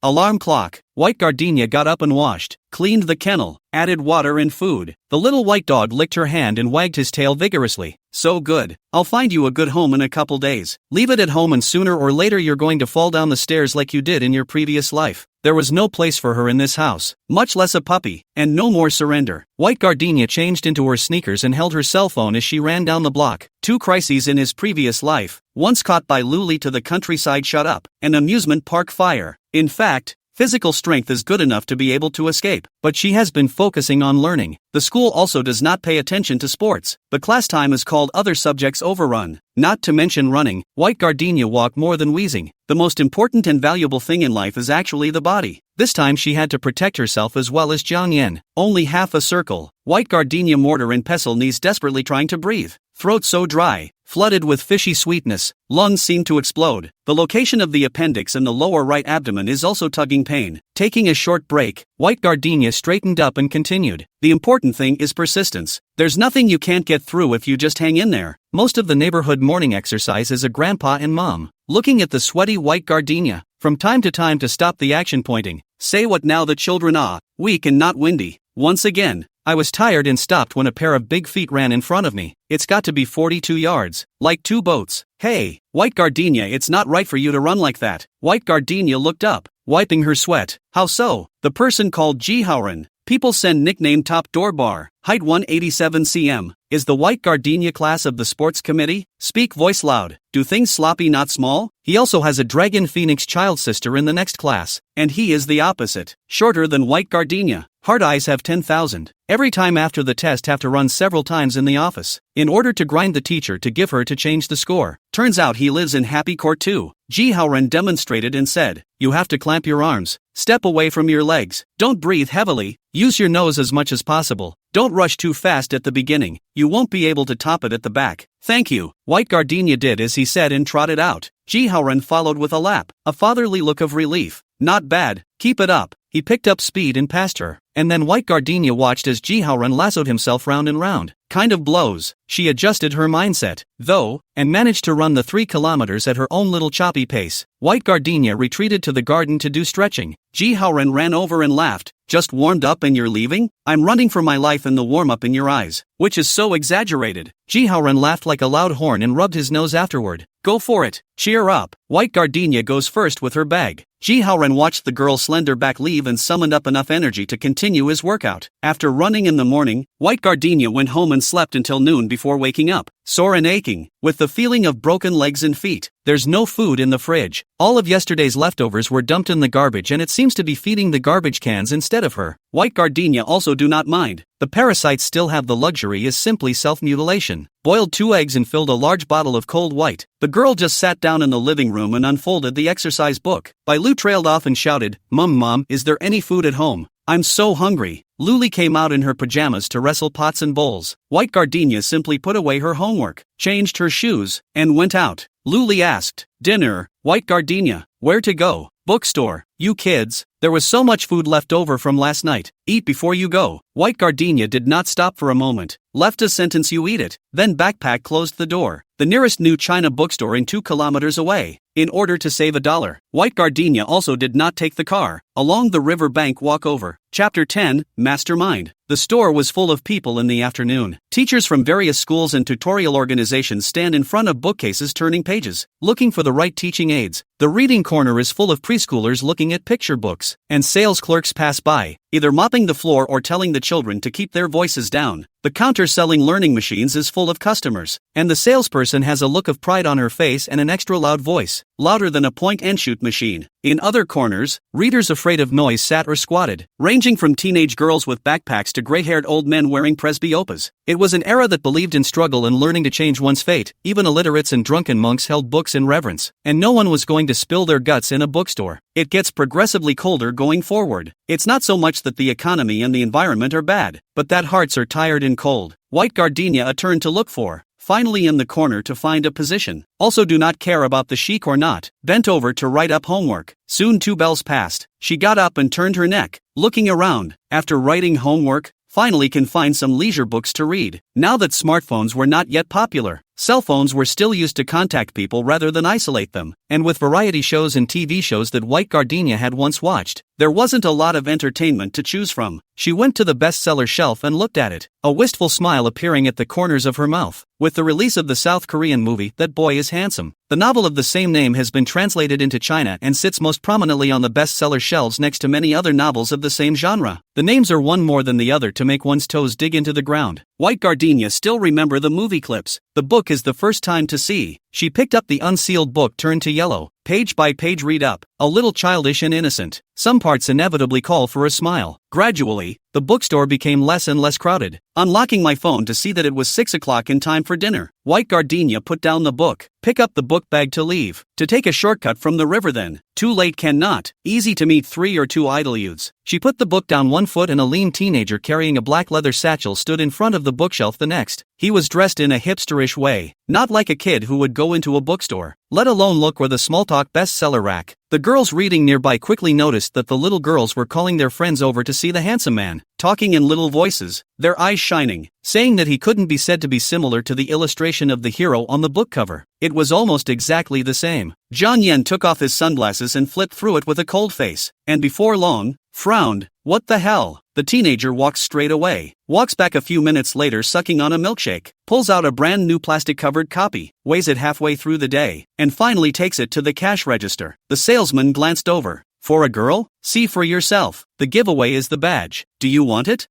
alarm clock. White Gardenia got up and washed, cleaned the kennel, added water and food. The little white dog licked her hand and wagged his tail vigorously. So good. I'll find you a good home in a couple days. Leave it at home and sooner or later you're going to fall down the stairs like you did in your previous life. There was no place for her in this house, much less a puppy, and no more surrender. White Gardenia changed into her sneakers and held her cell phone as she ran down the block. 2 crises in his previous life, once caught by Luli to the countryside shut up, an amusement park fire. In fact, physical strength is good enough to be able to escape, but she has been focusing on learning. The school also does not pay attention to sports, but class time is called other subjects overrun. Not to mention running, White Gardenia walked more than wheezing. The most important and valuable thing in life is actually the body. This time she had to protect herself as well as Jiang Yen. Only half a circle. White Gardenia mortar and pestle knees desperately trying to breathe. Throat so dry, flooded with fishy sweetness, lungs seem to explode. The location of the appendix and the lower right abdomen is also tugging pain. Taking a short break, White Gardenia straightened up and continued. The important thing is persistence. There's nothing you can't get through if you just hang in there. Most of the neighborhood morning exercise is a grandpa and mom, looking at the sweaty White Gardenia, from time to stop the action pointing. Say what now the children are, weak and not windy. Once again, I was tired and stopped when a pair of big feet ran in front of me. It's got to be 42 yards, like 2 boats. Hey, White Gardenia, it's not right for you to run like that. White Gardenia looked up, wiping her sweat. How so? The person called Ji Haoren. People send nickname Top Door Bar, height 187 cm. Is the White Gardenia class of the sports committee? Speak voice loud. Do things sloppy not small? He also has a Dragon Phoenix child sister in the next class, and he is the opposite. Shorter than White Gardenia. Hard eyes have 10,000. Every time after the test have to run several times in the office, in order to grind the teacher to give her to change the score. Turns out he lives in Happy Court too. Ji Haoren demonstrated and said, you have to clamp your arms, step away from your legs, don't breathe heavily, use your nose as much as possible, don't rush too fast at the beginning, you won't be able to top it at the back. Thank you. White Gardenia did as he said and trotted out. Ji Haoren followed with a lap, a fatherly look of relief. Not bad, keep it up. He picked up speed and passed her, and then White Gardenia watched as Ji Haoren lassoed himself round and round. Kind of blows. She adjusted her mindset, though, and managed to run the 3 kilometers at her own little choppy pace. White Gardenia retreated to the garden to do stretching. Ji Haoren ran over and laughed. Just warmed up and you're leaving? I'm running for my life in the warm-up in your eyes, which is so exaggerated. Ji Haoren laughed like a loud horn and rubbed his nose afterward. Go for it. Cheer up. White Gardenia goes first with her bag. Ji Haoren watched the girl's slender back leave and summoned up enough energy to continue his workout. After running in the morning, White Gardenia went home and slept until noon before waking up, sore and aching, with the feeling of broken legs and feet. There's no food in the fridge. All of yesterday's leftovers were dumped in the garbage and it seems to be feeding the garbage cans instead of her. White Gardenia also do not mind. The parasites still have the luxury is simply self-mutilation. Boiled 2 eggs and filled a large bottle of cold white. The girl just sat down in the living room and unfolded the exercise book. Bailu trailed off and shouted, Mom, is there any food at home? I'm so hungry. Luli came out in her pajamas to wrestle pots and bowls. White Gardenia simply put away her homework, changed her shoes, and went out. Luli asked, dinner, White Gardenia, where to go? Bookstore. You kids, there was so much food left over from last night. Eat before you go. White Gardenia did not stop for a moment. Left a sentence you eat it, then backpack closed the door. The nearest new China bookstore in 2 kilometers away. In order to save $1, White Gardenia also did not take the car. Along the river bank walkover. Chapter 10, Mastermind. The store was full of people in the afternoon. Teachers from various schools and tutorial organizations stand in front of bookcases turning pages, looking for the right teaching aids. The reading corner is full of preschoolers looking at picture books, and sales clerks pass by, either mopping the floor or telling the children to keep their voices down. The counter selling learning machines is full of customers, and the salesperson has a look of pride on her face and an extra loud voice, louder than a point-and-shoot machine. In other corners, readers afraid of noise sat or squatted, ranging from teenage girls with backpacks to gray-haired old men wearing presbyopas. It was an era that believed in struggle and learning to change one's fate. Even illiterates and drunken monks held books in reverence, and no one was going to spill their guts in a bookstore. It gets progressively colder going forward. It's not so much that the economy and the environment are bad, but that hearts are tired and cold. White Gardenia a turn to look for. finally in the corner to find a position. Also do not care about the chic or not, bent over to write up homework. Soon 2 bells passed. She got up and turned her neck, looking around. After writing homework, finally can find some leisure books to read. Now that smartphones were not yet popular, cell phones were still used to contact people rather than isolate them. And with variety shows and TV shows that White Gardenia had once watched, there wasn't a lot of entertainment to choose from. She went to the bestseller shelf and looked at it, a wistful smile appearing at the corners of her mouth. With the release of the South Korean movie That Boy is Handsome, the novel of the same name has been translated into China and sits most prominently on the bestseller shelves next to many other novels of the same genre. The names are one more than the other to make one's toes dig into the ground. White Gardenia still remember the movie clips. The book is the first time to see. She picked up the unsealed book turned to yellow, page by page read up, a little childish and innocent. Some parts inevitably call for a smile. Gradually, the bookstore became less and less crowded. Unlocking my phone to see that it was 6 o'clock in time for dinner, White Gardenia put down the book, pick up the book bag to leave, to take a shortcut from the river then. Too late cannot, easy to meet 3 or 2 idle youths. She put the book down 1 foot and a lean teenager carrying a black leather satchel stood in front of the bookshelf the next. He was dressed in a hipsterish way, not like a kid who would go into a bookstore, let alone look where the small talk bestseller rack. The girls reading nearby quickly noticed that the little girls were calling their friends over to see the handsome man, talking in little voices, their eyes shining, saying that he couldn't be said to be similar to the illustration of the hero on the book cover. It was almost exactly the same. Jiang Yen took off his sunglasses and flipped through it with a cold face, and before long, frowned. What the hell? The teenager walks straight away, walks back a few minutes later sucking on a milkshake, pulls out a brand new plastic-covered copy, weighs it halfway through the day, and finally takes it to the cash register. The salesman glanced over. For a girl? See for yourself. The giveaway is the badge. Do you want it?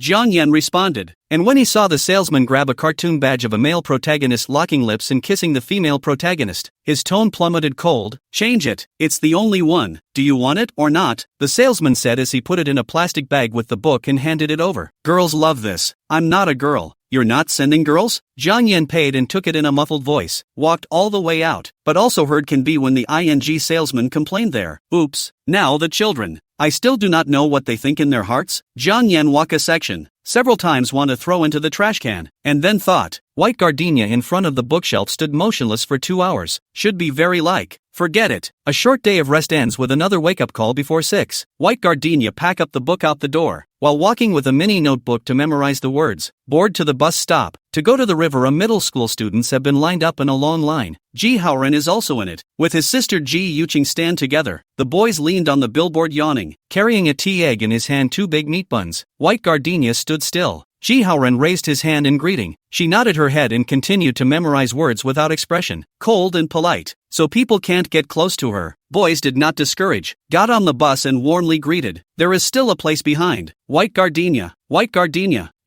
Jiang Yen responded. And when he saw the salesman grab a cartoon badge of a male protagonist locking lips and kissing the female protagonist, his tone plummeted cold. Change it. It's the only one. Do you want it or not? The salesman said as he put it in a plastic bag with the book and handed it over. Girls love this. I'm not a girl. You're not sending girls? Jiang Yen paid and took it in a muffled voice, walked all the way out, but also heard can be when the ing salesman complained there. Oops. Now the children. I still do not know what they think in their hearts. Jiang Yen walk a section, several times want to throw into the trash can, and then thought. White Gardenia in front of the bookshelf stood motionless for 2 hours. Should be very like. Forget it. A short day of rest ends with another wake-up call before 6. White Gardenia pack up the book out the door, while walking with a mini notebook to memorize the words. Board to the bus stop. To go to the river, a middle school students have been lined up in a long line. Ji Haoren is also in it. With his sister Ji Yuqing stand together, the boys leaned on the billboard yawning, carrying a tea egg in his hand 2 big meat buns. White Gardenia stood still. Ji Haoren raised his hand in greeting. She nodded her head and continued to memorize words without expression, cold and polite, so people can't get close to her. Boys did not discourage, got on the bus and warmly greeted. There is still a place behind. White Gardenia,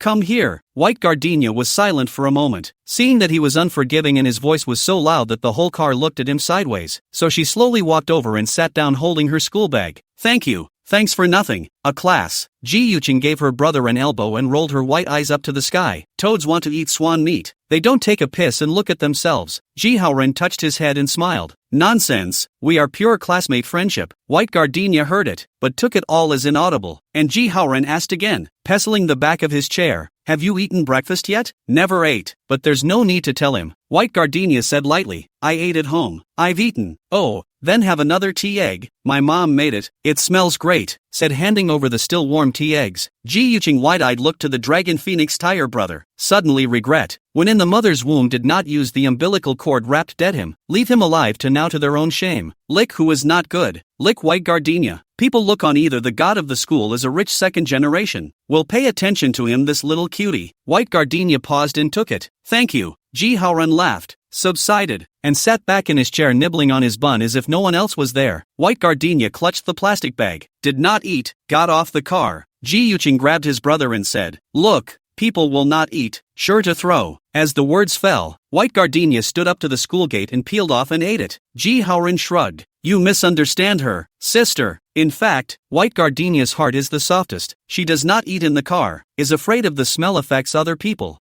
come here. White Gardenia was silent for a moment, seeing that he was unforgiving and his voice was so loud that the whole car looked at him sideways, so she slowly walked over and sat down holding her school bag. Thank you. Thanks for nothing. A class. Ji Yuqing gave her brother an elbow and rolled her white eyes up to the sky. Toads want to eat swan meat. They don't take a piss and look at themselves. Ji Haoren touched his head and smiled. Nonsense. We are pure classmate friendship. White Gardenia heard it, but took it all as inaudible. And Ji Haoren asked again, pestling the back of his chair. Have you eaten breakfast yet? Never ate. But there's no need to tell him. White Gardenia said lightly. I ate at home. I've eaten. Oh, then have another tea egg. My mom made it. It smells great, said handing over the still warm tea eggs. Ji Yuqing wide-eyed looked to the Dragon Phoenix tire brother. Suddenly regret. When in the mother's womb did not use the umbilical cord wrapped dead him. Leave him alive to now to their own shame. Lick who is not good. Lick White Gardenia. People look on either the god of the school as a rich second generation. Will pay attention to him this little cutie. White Gardenia paused and took it. Thank you. Ji Haoren laughed, subsided, and sat back in his chair nibbling on his bun as if no one else was there. White Gardenia clutched the plastic bag, did not eat, got off the car. Ji Yuqing grabbed his brother and said, look, people will not eat, sure to throw. As the words fell, White Gardenia stood up to the school gate and peeled off and ate it. Ji Haoren shrugged. You misunderstand her, sister. In fact, White Gardenia's heart is the softest. She does not eat in the car, is afraid of the smell affects other people.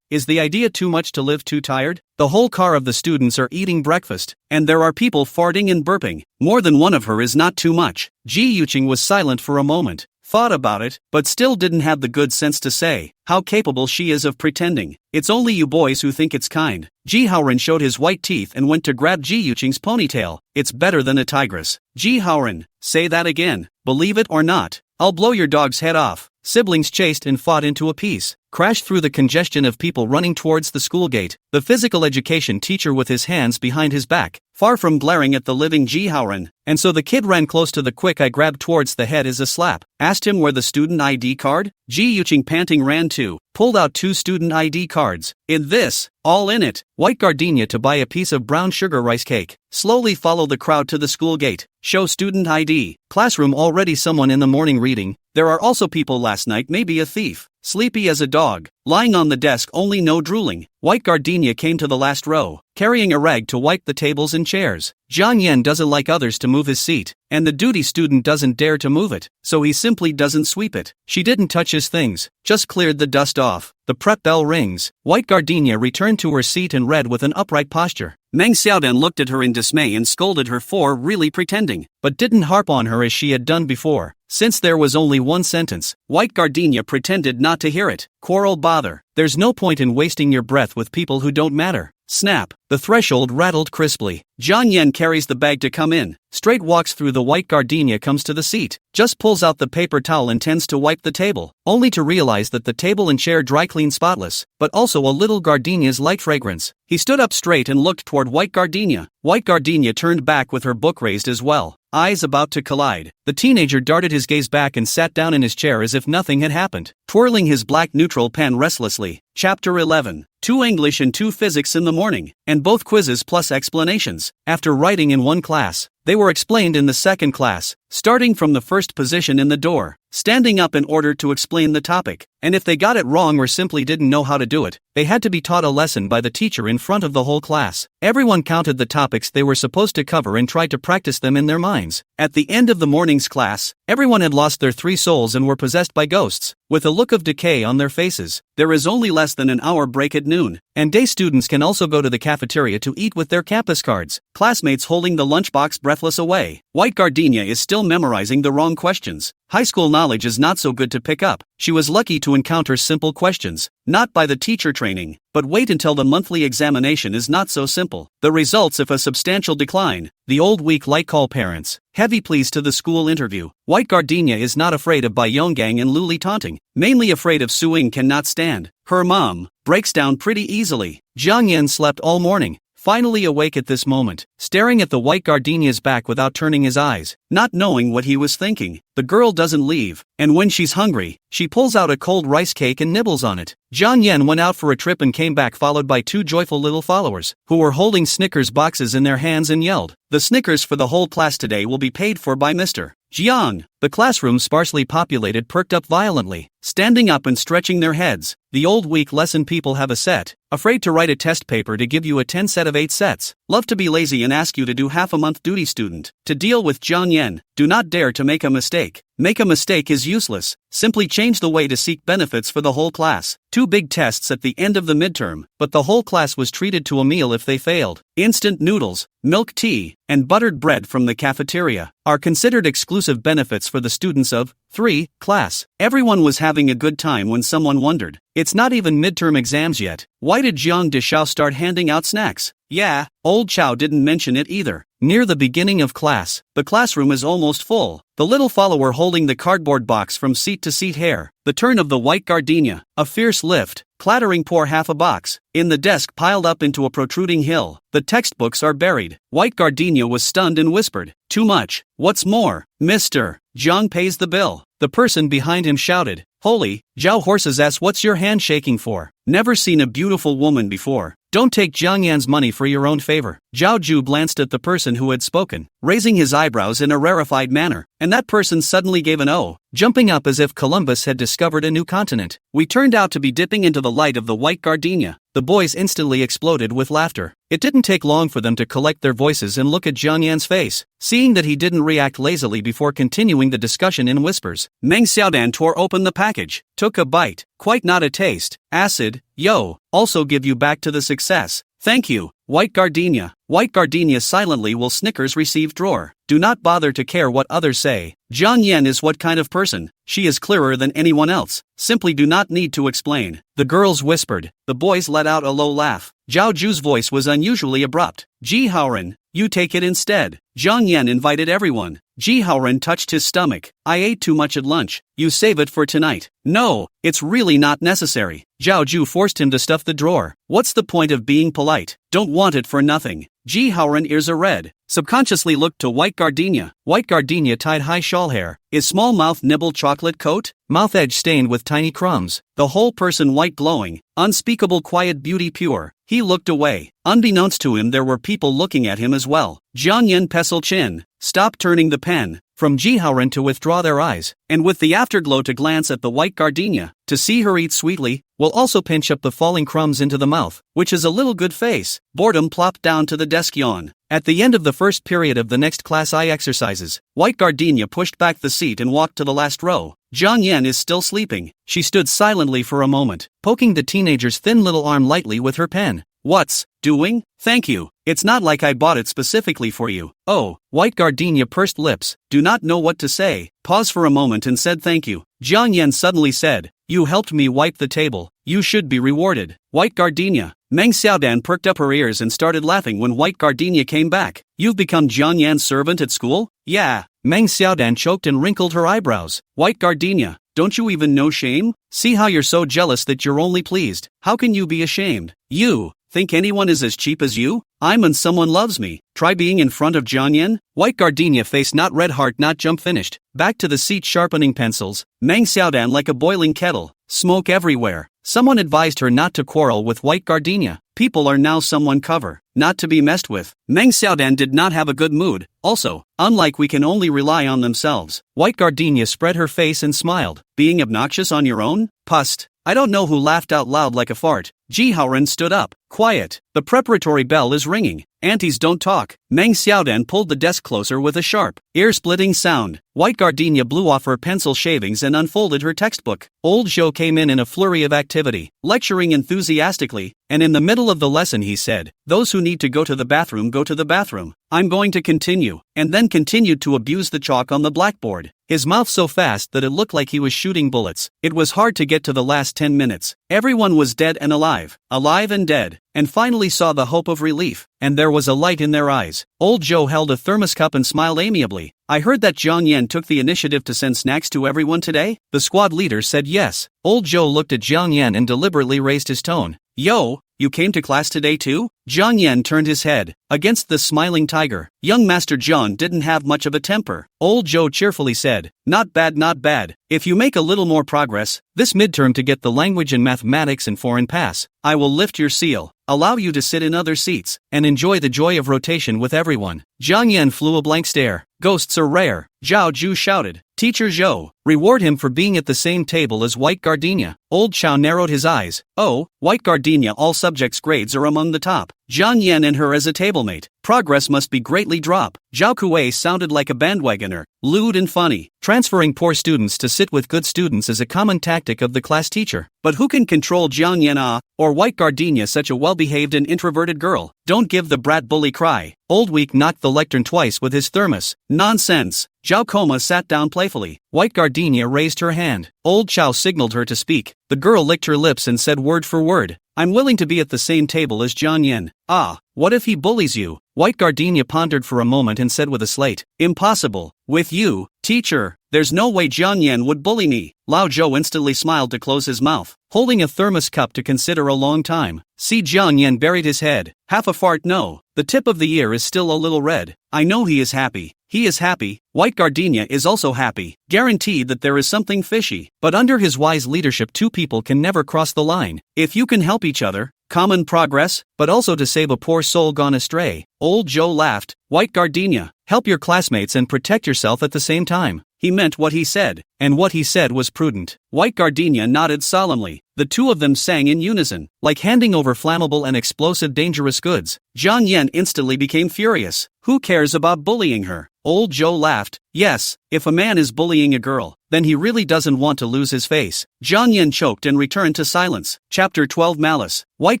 Is the idea too much to live too tired? The whole car of the students are eating breakfast, and there are people farting and burping. More than one of her is not too much. Ji Yuqing was silent for a moment, thought about it, but still didn't have the good sense to say how capable she is of pretending. It's only you boys who think it's kind. Ji Haoran showed his white teeth and went to grab Ji Yuqing's ponytail. It's better than a tigress. Ji Haoran, say that again. Believe it or not, I'll blow your dog's head off. Siblings chased and fought into a piece, crashed through the congestion of people running towards the school gate. The physical education teacher with his hands behind his back, far from glaring at the living Ji Haoran, and so the kid ran close to the quick eye grabbed towards the head as a slap. Asked him where the student ID card? Ji Yuqing panting ran to, pulled out 2 student ID cards. In this, all in it, white gardenia to buy a piece of brown sugar rice cake. Slowly follow the crowd to the school gate. Show student ID. Classroom already someone in the morning reading. There are also people last night, maybe a thief. Sleepy as a dog. Lying on the desk, only no drooling. White gardenia came to the last row, carrying a rag to wipe the tables and chairs. Jiang Yan doesn't like others to move his seat, and the duty student doesn't dare to move it, so he simply doesn't sweep it. She didn't touch his things, just cleared the dust off. The prep bell rings. White gardenia returned to her seat and read with an upright posture. Meng Xiaodan looked at her in dismay and scolded her for really pretending, but didn't harp on her as she had done before. Since there was only one sentence, white gardenia pretended not to hear it. Quarrel bother. There's no point in wasting your breath with people who don't matter. Snap. The threshold rattled crisply. Jiang Yan carries the bag to come in. Straight walks through the white gardenia, comes to the seat. Just pulls out the paper towel and tends to wipe the table, only to realize that the table and chair dry clean spotless, but also a little gardenia's light fragrance. He stood up straight and looked toward white gardenia. White gardenia turned back with her book raised as well, eyes about to collide. The teenager darted his gaze back and sat down in his chair as if nothing had happened, twirling his black neutral pen restlessly. Chapter 11. 2 English and 2 Physics in the morning, and both quizzes plus explanations. After writing in one class, they were explained in the second class, starting from the first position in the door, standing up in order to explain the topic, and if they got it wrong or simply didn't know how to do it, they had to be taught a lesson by the teacher in front of the whole class. Everyone counted the topics they were supposed to cover and tried to practice them in their minds. At the end of the morning's class, everyone had lost their 3 souls and were possessed by ghosts, with a look of decay on their faces. There is only less than an hour break at noon, and day students can also go to the cafeteria to eat with their campus cards. Classmates holding the lunchbox breathless away. White gardenia is still memorizing the wrong questions. High school knowledge is not so good to pick up. She was lucky to encounter simple questions, not by the teacher training, but wait until the monthly examination is not so simple. The results if a substantial decline. The old weak light call parents. Heavy pleas to the school interview. White gardenia is not afraid of Bai Yonggang and Luli taunting, mainly afraid of Suing cannot stand. Her mom breaks down pretty easily. Jiang Yan slept all morning, finally awake at this moment, staring at the white gardenia's back without turning his eyes, not knowing what he was thinking. The girl doesn't leave, and when she's hungry, she pulls out a cold rice cake and nibbles on it. Jiang Yan went out for a trip and came back followed by 2 joyful little followers, who were holding Snickers boxes in their hands and yelled, "The Snickers for the whole class today will be paid for by Mr. Jiang." The classroom, sparsely populated, perked up violently, standing up and stretching their heads. The old weak lesson people have a set, afraid to write a test paper to give you a 10 set of 8 sets, love to be lazy and ask you to do half a month duty student. To deal with Jiang Yan, do not dare to make a mistake. Make a mistake is useless. Simply change the way to seek benefits for the whole class. 2 big tests at the end of the midterm, but the whole class was treated to a meal if they failed. Instant noodles, milk tea, and buttered bread from the cafeteria are considered exclusive benefits for the students of 3 class. Everyone was having a good time when someone wondered, it's not even midterm exams yet. Why did Jiang Deshao start handing out snacks? Yeah, old Chow didn't mention it either. Near the beginning of class, the classroom is almost full. The little follower holding the cardboard box from seat to seat hair. The turn of the white gardenia. A fierce lift, clattering pour half a box. In the desk piled up into a protruding hill. The textbooks are buried. White gardenia was stunned and whispered, "Too much. What's more, Mr. Jiang pays the bill." The person behind him shouted, "Holy, Zhao horse's ass, what's your hand shaking for? Never seen a beautiful woman before. Don't take Jiang Yan's money for your own favor." Zhao Ju glanced at the person who had spoken, raising his eyebrows in a rarefied manner, and that person suddenly gave an "oh," jumping up as if Columbus had discovered a new continent. We turned out to be dipping into the light of the white gardenia. The boys instantly exploded with laughter. It didn't take long for them to collect their voices and look at Jiang Yan's face, seeing that he didn't react lazily before continuing the discussion in whispers. Meng Xiaodan tore open the package, took a bite, quite not a taste, acid, yo, also give you back to the success. Thank you, White Gardenia. White Gardenia silently will Snickers receive drawer. Do not bother to care what others say. Jiang Yan is what kind of person? She is clearer than anyone else. Simply do not need to explain. The girls whispered. The boys let out a low laugh. Zhao Ju's voice was unusually abrupt. Ji Haoran, you take it instead. Jiang Yan invited everyone. Ji Haoran touched his stomach. I ate too much at lunch. You save it for tonight. No, it's really not necessary. Zhao Ju forced him to stuff the drawer. What's the point of being polite? Don't want it for nothing. Ji Haoran ears are red. Subconsciously looked to White Gardenia. White Gardenia tied high shawl hair. Is small mouth nibble chocolate coat? Mouth edge stained with tiny crumbs. The whole person white glowing. Unspeakable quiet beauty pure. He looked away. Unbeknownst to him there were people looking at him as well. Jiang Yan pestle chin. Stop turning the pen. From Ji Haoran to withdraw their eyes, and with the afterglow to glance at the White Gardenia, to see her eat sweetly, will also pinch up the falling crumbs into the mouth, which is a little good face. Boredom plopped down to the desk yawn. At the end of the first period of the next class I exercises, White Gardenia pushed back the seat and walked to the last row. Jiang Yan is still sleeping. She stood silently for a moment, poking the teenager's thin little arm lightly with her pen. What's doing? Thank you. It's not like I bought it specifically for you. Oh, White Gardenia pursed lips, do not know what to say, paused for a moment and said thank you. Jiang Yan suddenly said, you helped me wipe the table. You should be rewarded. White Gardenia. Meng Xiaodan perked up her ears and started laughing when White Gardenia came back. You've become Jiang Yan's servant at school? Yeah. Meng Xiaodan choked and wrinkled her eyebrows. White Gardenia. Don't you even know shame? See how you're so jealous that you're only pleased. How can you be ashamed? You think anyone is as cheap as you? I'm when someone loves me. Try being in front of Jiang Yan. White Gardenia face not red heart not jump finished. Back to the seat sharpening pencils. Meng Xiaodan like a boiling kettle. Smoke everywhere. Someone advised her not to quarrel with White Gardenia. People are now someone cover, not to be messed with. Meng Xiaodan did not have a good mood. Also, unlike we can only rely on themselves. White Gardenia spread her face and smiled. Being obnoxious on your own? Pust. I don't know who laughed out loud like a fart. Ji Haoran stood up. Quiet. The preparatory bell is ringing. Aunties don't talk. Meng Xiaodan pulled the desk closer with a sharp, ear-splitting sound. White Gardenia blew off her pencil shavings and unfolded her textbook. Old Zhou came in a flurry of activity, lecturing enthusiastically, and in the middle of the lesson he said, those who need to go to the bathroom go to the bathroom. I'm going to continue, and then continued to abuse the chalk on the blackboard. His mouth so fast that it looked like he was shooting bullets. It was hard to get to the last 10 minutes. Everyone was dead and alive and dead, and finally saw the hope of relief, and there was a light in their eyes. Old Zhou held a thermos cup and smiled amiably. I heard that Jiang Yan took the initiative to send snacks to everyone today? The squad leader said yes. Old Zhou looked at Jiang Yan and deliberately raised his tone. Yo, you came to class today too? Jiang Yan turned his head. Against the smiling tiger, young Master John didn't have much of a temper. Old Zhou cheerfully said, not bad not bad. If you make a little more progress, this midterm to get the language and mathematics and foreign pass, I will lift your seal, allow you to sit in other seats, and enjoy the joy of rotation with everyone. Jiang Yan flew a blank stare. Ghosts are rare. Zhao Ju shouted. Teacher Zhou, reward him for being at the same table as White Gardenia. Old Chow narrowed his eyes. Oh, White Gardenia all subjects grades are among the top. Jiang Yan and her as a tablemate. Progress must be greatly drop. Zhao Kuei sounded like a bandwagoner, lewd and funny. Transferring poor students to sit with good students is a common tactic of the class teacher. But who can control Jiang Yan or White Gardenia, such a well-behaved and introverted girl? Don't give the brat bully cry. Old Week knocked the lectern twice with his thermos. Nonsense. Zhao Koma sat down playfully. White Gardenia raised her hand. Old Chow signaled her to speak. The girl licked her lips and said word for word, I'm willing to be at the same table as Jiang Yan. Ah, what if he bullies you? White Gardenia pondered for a moment and said with a slate, impossible. With you, teacher, there's no way Jiang Yan would bully me. Lao Zhou instantly smiled to close his mouth, holding a thermos cup to consider a long time. See, Jiang Yan buried his head. Half a fart no. The tip of the ear is still a little red. I know he is happy. He is happy. White Gardenia is also happy. Guaranteed that there is something fishy. But under his wise leadership, two people can never cross the line. If you can help each other, common progress, but also to save a poor soul gone astray. Old Zhou laughed. White Gardenia, help your classmates and protect yourself at the same time. He meant what he said, and what he said was prudent. White Gardenia nodded solemnly. The two of them sang in unison, like handing over flammable and explosive dangerous goods. Jiang Yan instantly became furious. Who cares about bullying her? Old Joe laughed. Yes, if a man is bullying a girl, then he really doesn't want to lose his face. Jiang Yan choked and returned to silence. Chapter 12 Malice. White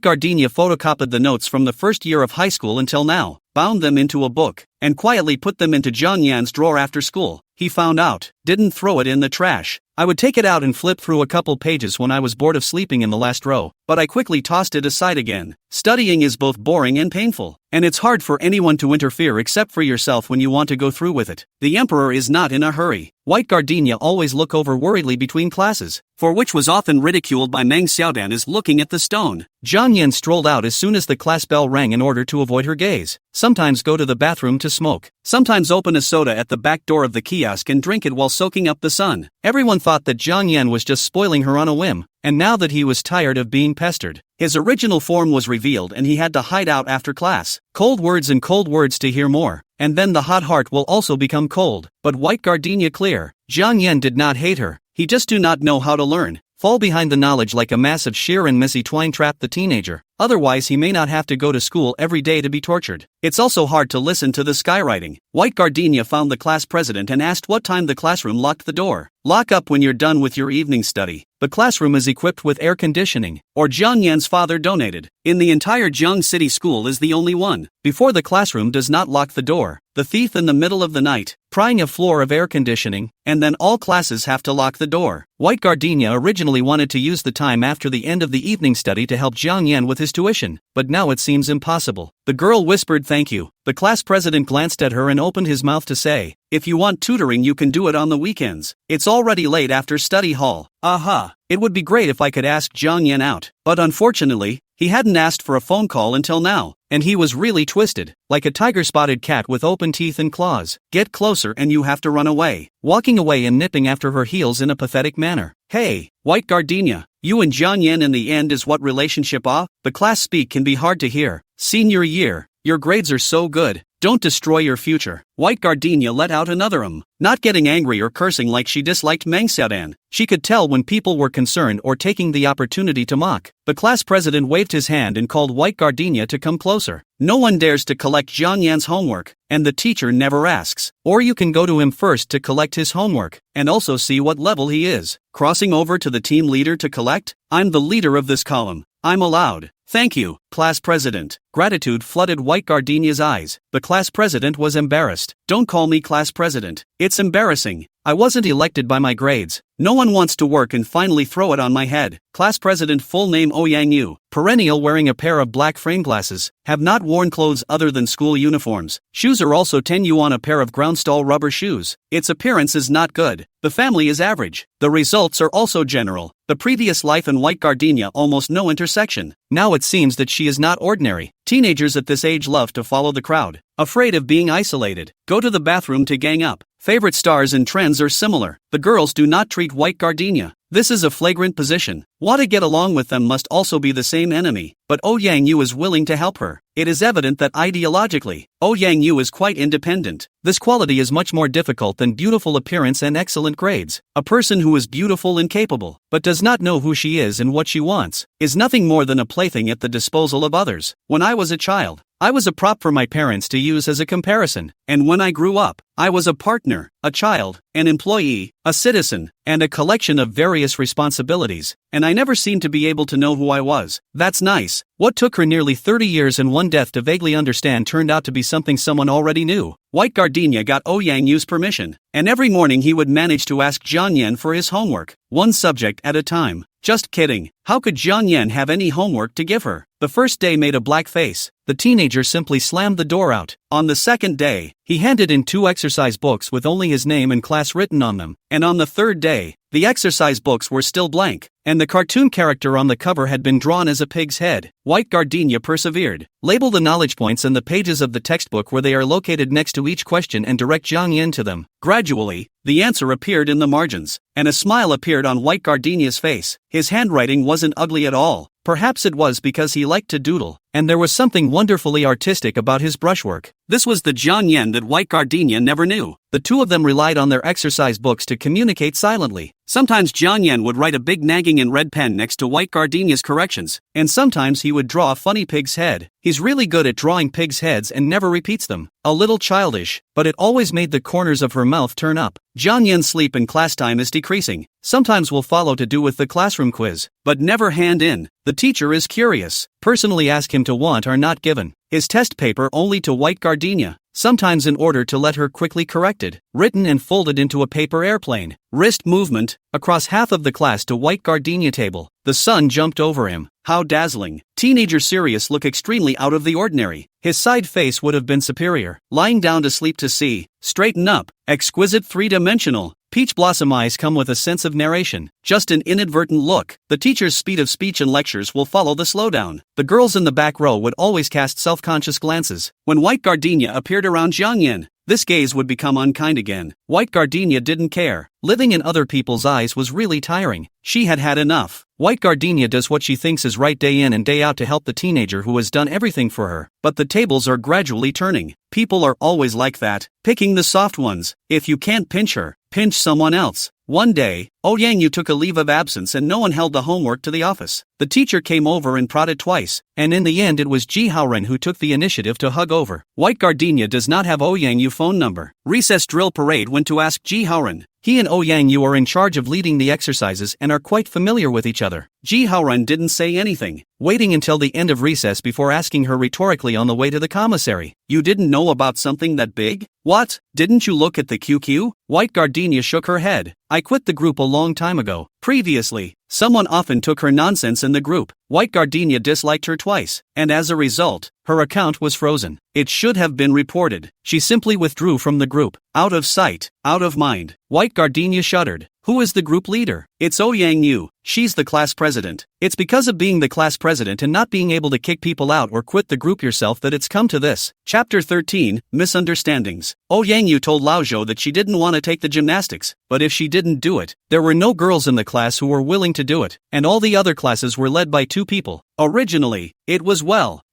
Gardenia photocopied the notes from the first year of high school until now, bound them into a book, and quietly put them into Jiang Yan's drawer after school. He found out, didn't throw it in the trash. I would take it out and flip through a couple pages when I was bored of sleeping in the last row, but I quickly tossed it aside again. Studying is both boring and painful, and it's hard for anyone to interfere except for yourself when you want to go through with it. The emperor is not in a hurry. White Gardenia always look over worriedly between classes, for which was often ridiculed by Meng Xiaodan as looking at the stone. Jiang Yan strolled out as soon as the class bell rang in order to avoid her gaze. Sometimes go to the bathroom to smoke. Sometimes open a soda at the back door of the kiosk and drink it while soaking up the sun. Everyone thought that Jiang Yan was just spoiling her on a whim, and now that he was tired of being pestered, his original form was revealed and he had to hide out after class. Cold words and cold words to hear more, and then the hot heart will also become cold. But White Gardenia clear. Jiang Yan did not hate her, he just do not know how to learn. Fall behind the knowledge like a massive sheer and messy twine trap the teenager, otherwise he may not have to go to school every day to be tortured. It's also hard to listen to the skywriting. White Gardenia found the class president and asked what time the classroom locked the door. Lock up when you're done with your evening study. The classroom is equipped with air conditioning, or Jiang Yan's father donated. In the entire Jiang City school is the only one. Before the classroom does not lock the door, the thief in the middle of the night, prying a floor of air conditioning, and then all classes have to lock the door. White Gardenia originally wanted to use the time after the end of the evening study to help Jiang Yan with his tuition, but now it seems impossible. The girl whispered thank you. The class president glanced at her and opened his mouth to say, if you want tutoring you can do it on the weekends. It's already late after study hall. Aha. It would be great if I could ask Jiang Yan out, but unfortunately, he hadn't asked for a phone call until now, and he was really twisted, like a tiger-spotted cat with open teeth and claws. Get closer and you have to run away. Walking away and nipping after her heels in a pathetic manner. Hey, White Gardenia, you and Jiang Yan in the end is what relationship ah? The class speak can be hard to hear. Senior year, your grades are so good. Don't destroy your future. White Gardenia let out another not getting angry or cursing like she disliked Meng Xiaodan. She could tell when people were concerned or taking the opportunity to mock. The class president waved his hand and called White Gardenia to come closer. No one dares to collect Jiang Yan's homework, and the teacher never asks. Or you can go to him first to collect his homework, and also see what level he is. Crossing over to the team leader to collect? I'm the leader of this column. I'm allowed. Thank you, class president. Gratitude flooded White Gardenia's eyes. The class president was embarrassed. Don't call me class president. It's embarrassing. I wasn't elected by my grades. No one wants to work and finally throw it on my head. Class president full name Ouyang Yu. Perennial wearing a pair of black frame glasses. Have not worn clothes other than school uniforms. Shoes are also 10 yuan a pair of ground stall rubber shoes. Its appearance is not good. The family is average. The results are also general. The previous life and White Gardenia almost no intersection. Now it seems that she is not ordinary. Teenagers at this age love to follow the crowd. Afraid of being isolated. Go to the bathroom to gang up. Favorite stars and trends are similar. The girls do not treat White Gardenia. This is a flagrant position. Want to get along with them must also be the same enemy. But Ouyang Yu is willing to help her. It is evident that ideologically, Ouyang Yu is quite independent. This quality is much more difficult than beautiful appearance and excellent grades. A person who is beautiful and capable, but does not know who she is and what she wants, is nothing more than a plaything at the disposal of others. When I was a child, I was a prop for my parents to use as a comparison, and when I grew up, I was a partner, a child, an employee, a citizen, and a collection of various responsibilities, and I never seemed to be able to know who I was. That's nice. What took her nearly 30 years and one death to vaguely understand turned out to be something someone already knew. White Gardenia got Ouyang Yu's permission, and every morning he would manage to ask Jiang Yan for his homework, one subject at a time. Just kidding. How could Jiang Yan have any homework to give her? The first day made a black face. The teenager simply slammed the door out. On the second day, he handed in 2 exercise books with only his name and class written on them. And on the third day, the exercise books were still blank, and the cartoon character on the cover had been drawn as a pig's head. White Gardenia persevered. Label the knowledge points and the pages of the textbook where they are located next to each question and direct Jiang Yan to them. Gradually, the answer appeared in the margins, and a smile appeared on White Gardenia's face. His handwriting wasn't ugly at all. Perhaps it was because he liked to doodle, and there was something wonderfully artistic about his brushwork. This was the Jiang Yan that White Gardenia never knew. The two of them relied on their exercise books to communicate silently. Sometimes Jiang Yan would write a big nagging in red pen next to White Gardenia's corrections, and sometimes he would draw a funny pig's head. He's really good at drawing pigs' heads and never repeats them. A little childish, but it always made the corners of her mouth turn up. Jiang Yan's sleep and class time is decreasing. Sometimes will follow to do with the classroom quiz, but never hand in. The teacher is curious. Personally ask him to want or not given. His test paper only to white gardenia. Sometimes in order to let her quickly corrected, written and folded into a paper airplane. Wrist movement, across half of the class to white gardenia table. The sun jumped over him. How dazzling. Teenager Sirius look extremely out of the ordinary. His side face would have been superior. Lying down to sleep to see. Straighten up. Exquisite three-dimensional. Peach blossom eyes come with a sense of narration. Just an inadvertent look. The teacher's speed of speech and lectures will follow the slowdown. The girls in the back row would always cast self-conscious glances. When white gardenia appeared around Jiang Yan, this gaze would become unkind again. White gardenia didn't care. Living in other people's eyes was really tiring. She had had enough. White gardenia does what she thinks is right day in and day out to help the teenager who has done everything for her. But the tables are gradually turning. People are always like that, picking the soft ones. If you can't pinch her, pinch someone else. One day, Yang Yu took a leave of absence and no one held the homework to the office. The teacher came over and prodded twice, and in the end it was Ji Haoren who took the initiative to hug over. White gardenia does not have Yang Yu phone number. Recess drill parade went to ask Ji Haoren. He and Yang Yu are in charge of leading the exercises and are quite familiar with each other. Ji Haoren didn't say anything, waiting until the end of recess before asking her rhetorically on the way to the commissary. You didn't know about something that big? What? Didn't you look at the QQ? White gardenia shook her head. I quit the group a long time ago. Previously, someone often took her nonsense in the group. White gardenia disliked her twice, and as a result, her account was frozen. It should have been reported. She simply withdrew from the group. Out of sight, out of mind. White gardenia shuddered. Who is the group leader? It's Yang Yu. She's the class president. It's because of being the class president and not being able to kick people out or quit the group yourself that it's come to this. Chapter 13, Misunderstandings. Yang Yu told Lao Zhou that she didn't want to take the gymnastics, but if she didn't do it, there were no girls in the class who were willing to do it, and all the other classes were led by 2 people. Originally, it was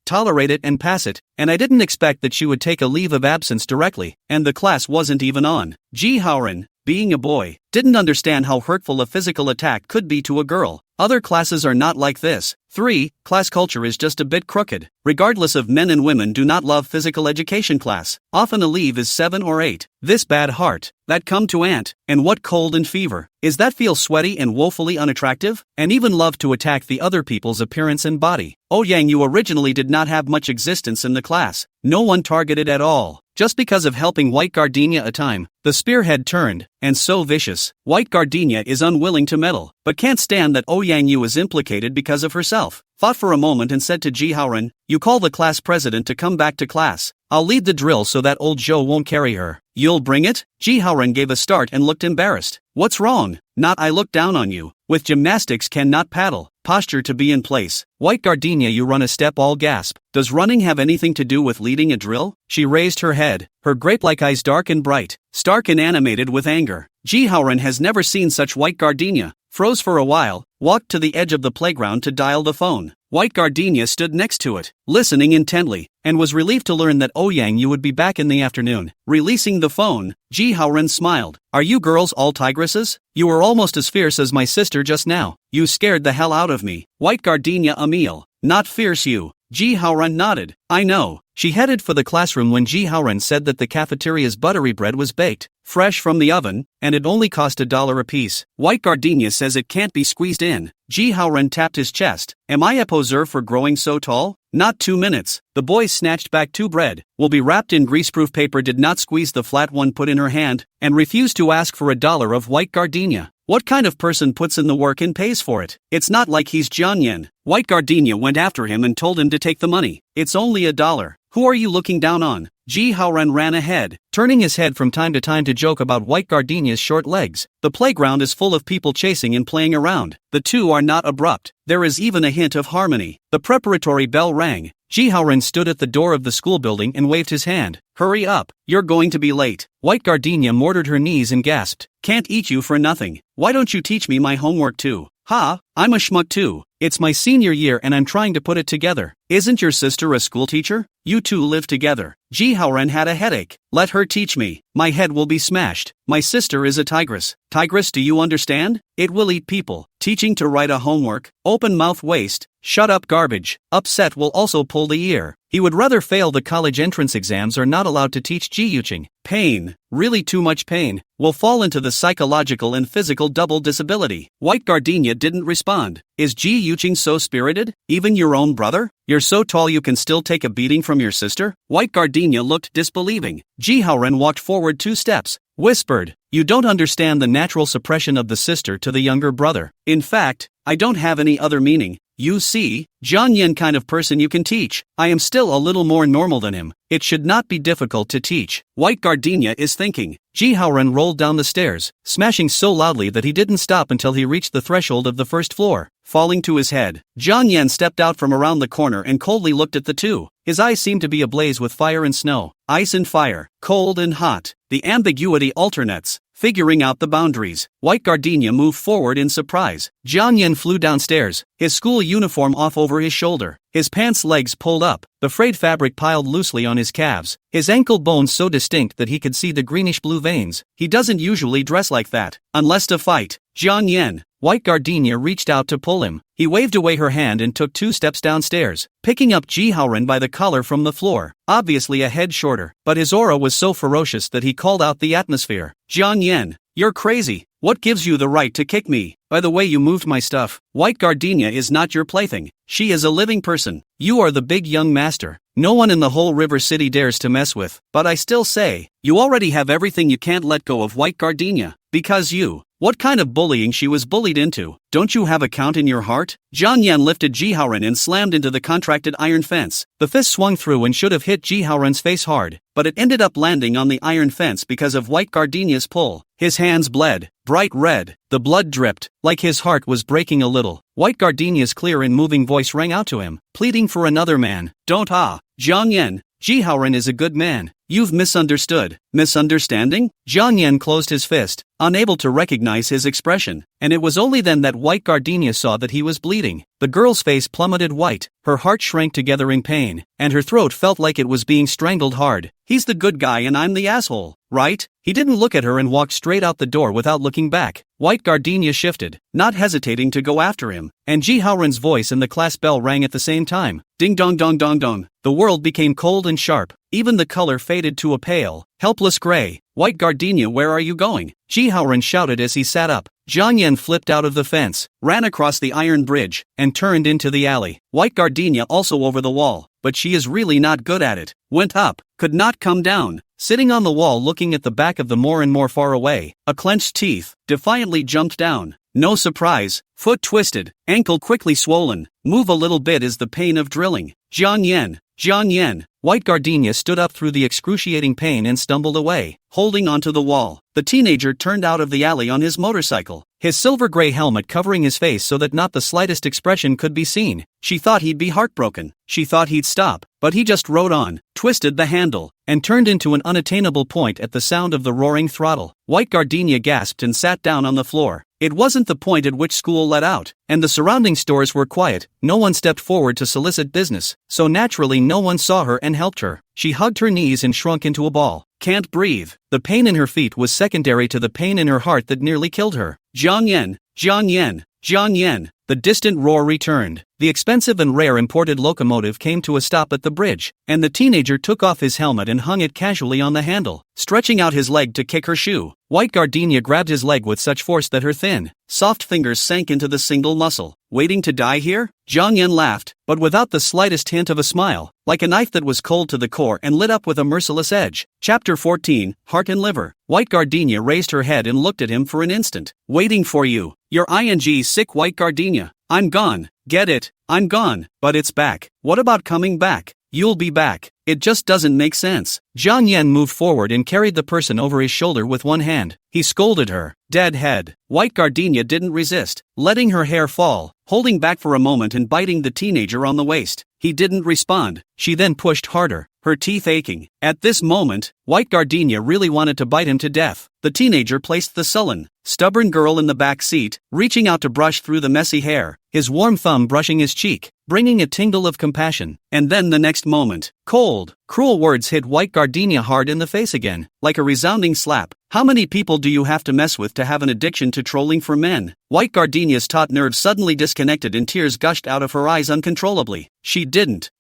tolerate it and pass it, and I didn't expect that she would take a leave of absence directly, and the class wasn't even on. Ji Haoren, being a boy, didn't understand how hurtful a physical attack could be to a girl. Other classes are not like this. 3. Class culture is just a bit crooked. Regardless of men and women do not love physical education class. Often a leave is 7 or 8. This bad heart, that come to aunt, and what cold and fever. Is that feel sweaty and woefully unattractive? And even love to attack the other people's appearance and body. Yang Yu originally did not have much existence in the class. No one targeted at all. Just because of helping white gardenia a time, the spearhead turned, and so vicious. White gardenia is unwilling to meddle, but can't stand that Yang Yu is implicated because of herself. Thought for a moment and said to Ji Haoren, you call the class president to come back to class. I'll lead the drill so that old Zhou won't carry her. You'll bring it? Ji Haoren gave a start and looked embarrassed. What's wrong? Not I look down on you. With gymnastics cannot paddle. Posture to be in place. White gardenia you run a step all gasp. Does running have anything to do with leading a drill? She raised her head, her grape-like eyes dark and bright, stark and animated with anger. Ji Haoren has never seen such white gardenia. Froze for a while, walked to the edge of the playground to dial the phone. White gardenia stood next to it, listening intently, and was relieved to learn that Yang Yu would be back in the afternoon. Releasing the phone, Ji Haoren smiled. Are you girls all tigresses? You were almost as fierce as my sister just now. You scared the hell out of me. White gardenia Emil. Not fierce you. Ji Haoren nodded. I know. She headed for the classroom when Ji Haoren said that the cafeteria's buttery bread was baked, fresh from the oven, and it only cost $1 apiece. White gardenia says it can't be squeezed in. Ji Haoren tapped his chest. Am I a poser for growing so tall? Not 2 minutes. The boy snatched back 2 bread, will be wrapped in greaseproof paper, did not squeeze the flat one put in her hand, and refused to ask for $1 of white gardenia. What kind of person puts in the work and pays for it? It's not like he's Jiang Yan. White gardenia went after him and told him to take the money. It's only $1. Who are you looking down on? Ji Haoren ran ahead, turning his head from time to time to joke about white gardenia's short legs. The playground is full of people chasing and playing around. The two are not abrupt. There is even a hint of harmony. The preparatory bell rang. Ji Haoren stood at the door of the school building and waved his hand. Hurry up, you're going to be late. White gardenia mortared her knees and gasped. Can't eat you for nothing. Why don't you teach me my homework too? Ha, I'm a schmuck too. It's my senior year and I'm trying to put it together. Isn't your sister a school teacher? You two live together. Ji Haoren had a headache. Let her teach me. My head will be smashed. My sister is a tigress. Tigress, do you understand? It will eat people. Teaching to write a homework, open mouth waste, shut up garbage, upset will also pull the ear. He would rather fail the college entrance exams or not allowed to teach jiuching. Pain, really too much pain, will fall into the psychological and physical double disability. White gardenia didn't respond. Is jiuching so spirited? Even your own brother? You're so tall you can still take a beating from your sister? White gardenia looked disbelieving. Ji Haoren walked forward 2 steps, whispered, "You don't understand the natural suppression of the sister to the younger brother. In fact, I don't have any other meaning. You see, Jiang Yen kind of person you can teach. I am still a little more normal than him. It should not be difficult to teach." White gardenia is thinking. Ji Haoren rolled down the stairs, smashing so loudly that he didn't stop until he reached the threshold of the first floor, falling to his head. Jiang Yen stepped out from around the corner and coldly looked at the two. His eyes seemed to be ablaze with fire and snow, ice and fire, cold and hot. The ambiguity alternates, figuring out the boundaries. White gardenia moved forward in surprise. Jiang Yen flew downstairs, his school uniform off over his shoulder, his pants legs pulled up, the frayed fabric piled loosely on his calves, his ankle bones so distinct that he could see the greenish-blue veins. He doesn't usually dress like that, unless to fight. Jiang Yen. White gardenia reached out to pull him. He waved away her hand and took 2 steps downstairs, picking up Ji Haoren by the collar from the floor, obviously a head shorter, but his aura was so ferocious that he called out the atmosphere. "Jiang Yen, you're crazy. What gives you the right to kick me? By the way you moved my stuff. White gardenia is not your plaything. She is a living person. You are the big young master. No one in the whole River City dares to mess with. But I still say, you already have everything you can't let go of White gardenia. Because you." What kind of bullying she was bullied into? Don't you have a count in your heart? Jiang Yan lifted Ji Haoren and slammed into the contracted iron fence. The fist swung through and should have hit Ji Haoren's face hard, but it ended up landing on the iron fence because of White gardenia's pull. His hands bled, bright red. The blood dripped, like his heart was breaking a little. White gardenia's clear and moving voice rang out to him, pleading for another man. "Don't Jiang Yan. Ji Haoren is a good man. You've misunderstood." Misunderstanding? Jiang Yan closed his fist, unable to recognize his expression, and it was only then that White gardenia saw that he was bleeding. The girl's face plummeted white, her heart shrank together in pain, and her throat felt like it was being strangled hard. "He's the good guy and I'm the asshole, right?" He didn't look at her and walked straight out the door without looking back. White gardenia shifted, not hesitating to go after him, and Ji Haoren's voice and the class bell rang at the same time. Ding dong dong dong dong. The world became cold and sharp, even the color faded to a pale, helpless gray. "White gardenia, where are you going?" Ji Haoren shouted as he sat up. Jiang Yan flipped out of the fence, ran across the iron bridge, and turned into the alley. White gardenia also over the wall, but she is really not good at it. Went up, could not come down. Sitting on the wall looking at the back of the more and more far away, a clenched teeth, defiantly jumped down. No surprise, foot twisted, ankle quickly swollen, move a little bit is the pain of drilling. Jiang Yan. Jiang Yan. White gardenia stood up through the excruciating pain and stumbled away, holding onto the wall. The teenager turned out of the alley on his motorcycle, his silver-gray helmet covering his face so that not the slightest expression could be seen. She thought he'd be heartbroken. She thought he'd stop, but he just rode on, twisted the handle, and turned into an unattainable point at the sound of the roaring throttle. White gardenia gasped and sat down on the floor. It wasn't the point at which school let out, and the surrounding stores were quiet. No one stepped forward to solicit business, so naturally no one saw her and helped her. She hugged her knees and shrunk into a ball. Can't breathe. The pain in her feet was secondary to the pain in her heart that nearly killed her. Jiang Yan. Jiang Yan. Jiang Yan. The distant roar returned. The expensive and rare imported locomotive came to a stop at the bridge, and the teenager took off his helmet and hung it casually on the handle, stretching out his leg to kick her shoe. White gardenia grabbed his leg with such force that her thin, soft fingers sank into the single muscle. Waiting to die here? Jiang Yan laughed, but without the slightest hint of a smile, like a knife that was cold to the core and lit up with a merciless edge. Chapter 14, Heart and Liver. White gardenia raised her head and looked at him for an instant. Waiting for you. You're ing sick White gardenia. I'm gone. Get it? I'm gone. But it's back. What about coming back? You'll be back. It just doesn't make sense. Jiang Yan moved forward and carried the person over his shoulder with one hand. He scolded her. Dead head. White gardenia didn't resist, letting her hair fall, holding back for a moment and biting the teenager on the waist. He didn't respond. She then pushed harder, her teeth aching. At this moment, White Gardenia really wanted to bite him to death. The teenager placed the sullen, stubborn girl in the back seat, reaching out to brush through the messy hair, his warm thumb brushing his cheek, bringing a tingle of compassion. And then the next moment, cold, cruel words hit White Gardenia hard in the face again, like a resounding slap. How many people do you have to mess with to have an addiction to trolling for men? White Gardenia's taut nerves suddenly disconnected and tears gushed out of her eyes uncontrollably. She didn't.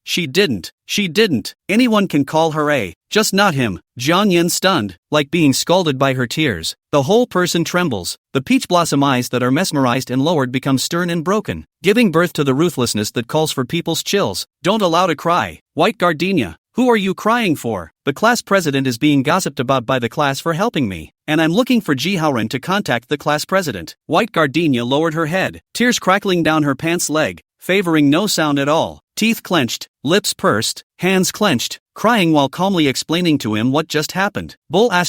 Anyone can call her a, just not him. Jiang Yan stunned, like being scalded by her tears. The whole person trembles. The peach blossom eyes that are mesmerized and lowered become stern and broken, giving birth to the ruthlessness that calls for people's chills. Don't allow to cry. White Gardenia, who are you crying for? The class president is being gossiped about by the class for helping me, and I'm looking for Ji Haoren to contact the class president. White Gardenia lowered her head, tears crackling down her pants leg, favoring no sound at all. Teeth clenched, lips pursed, hands clenched, crying while calmly explaining to him what just happened. Bull ********.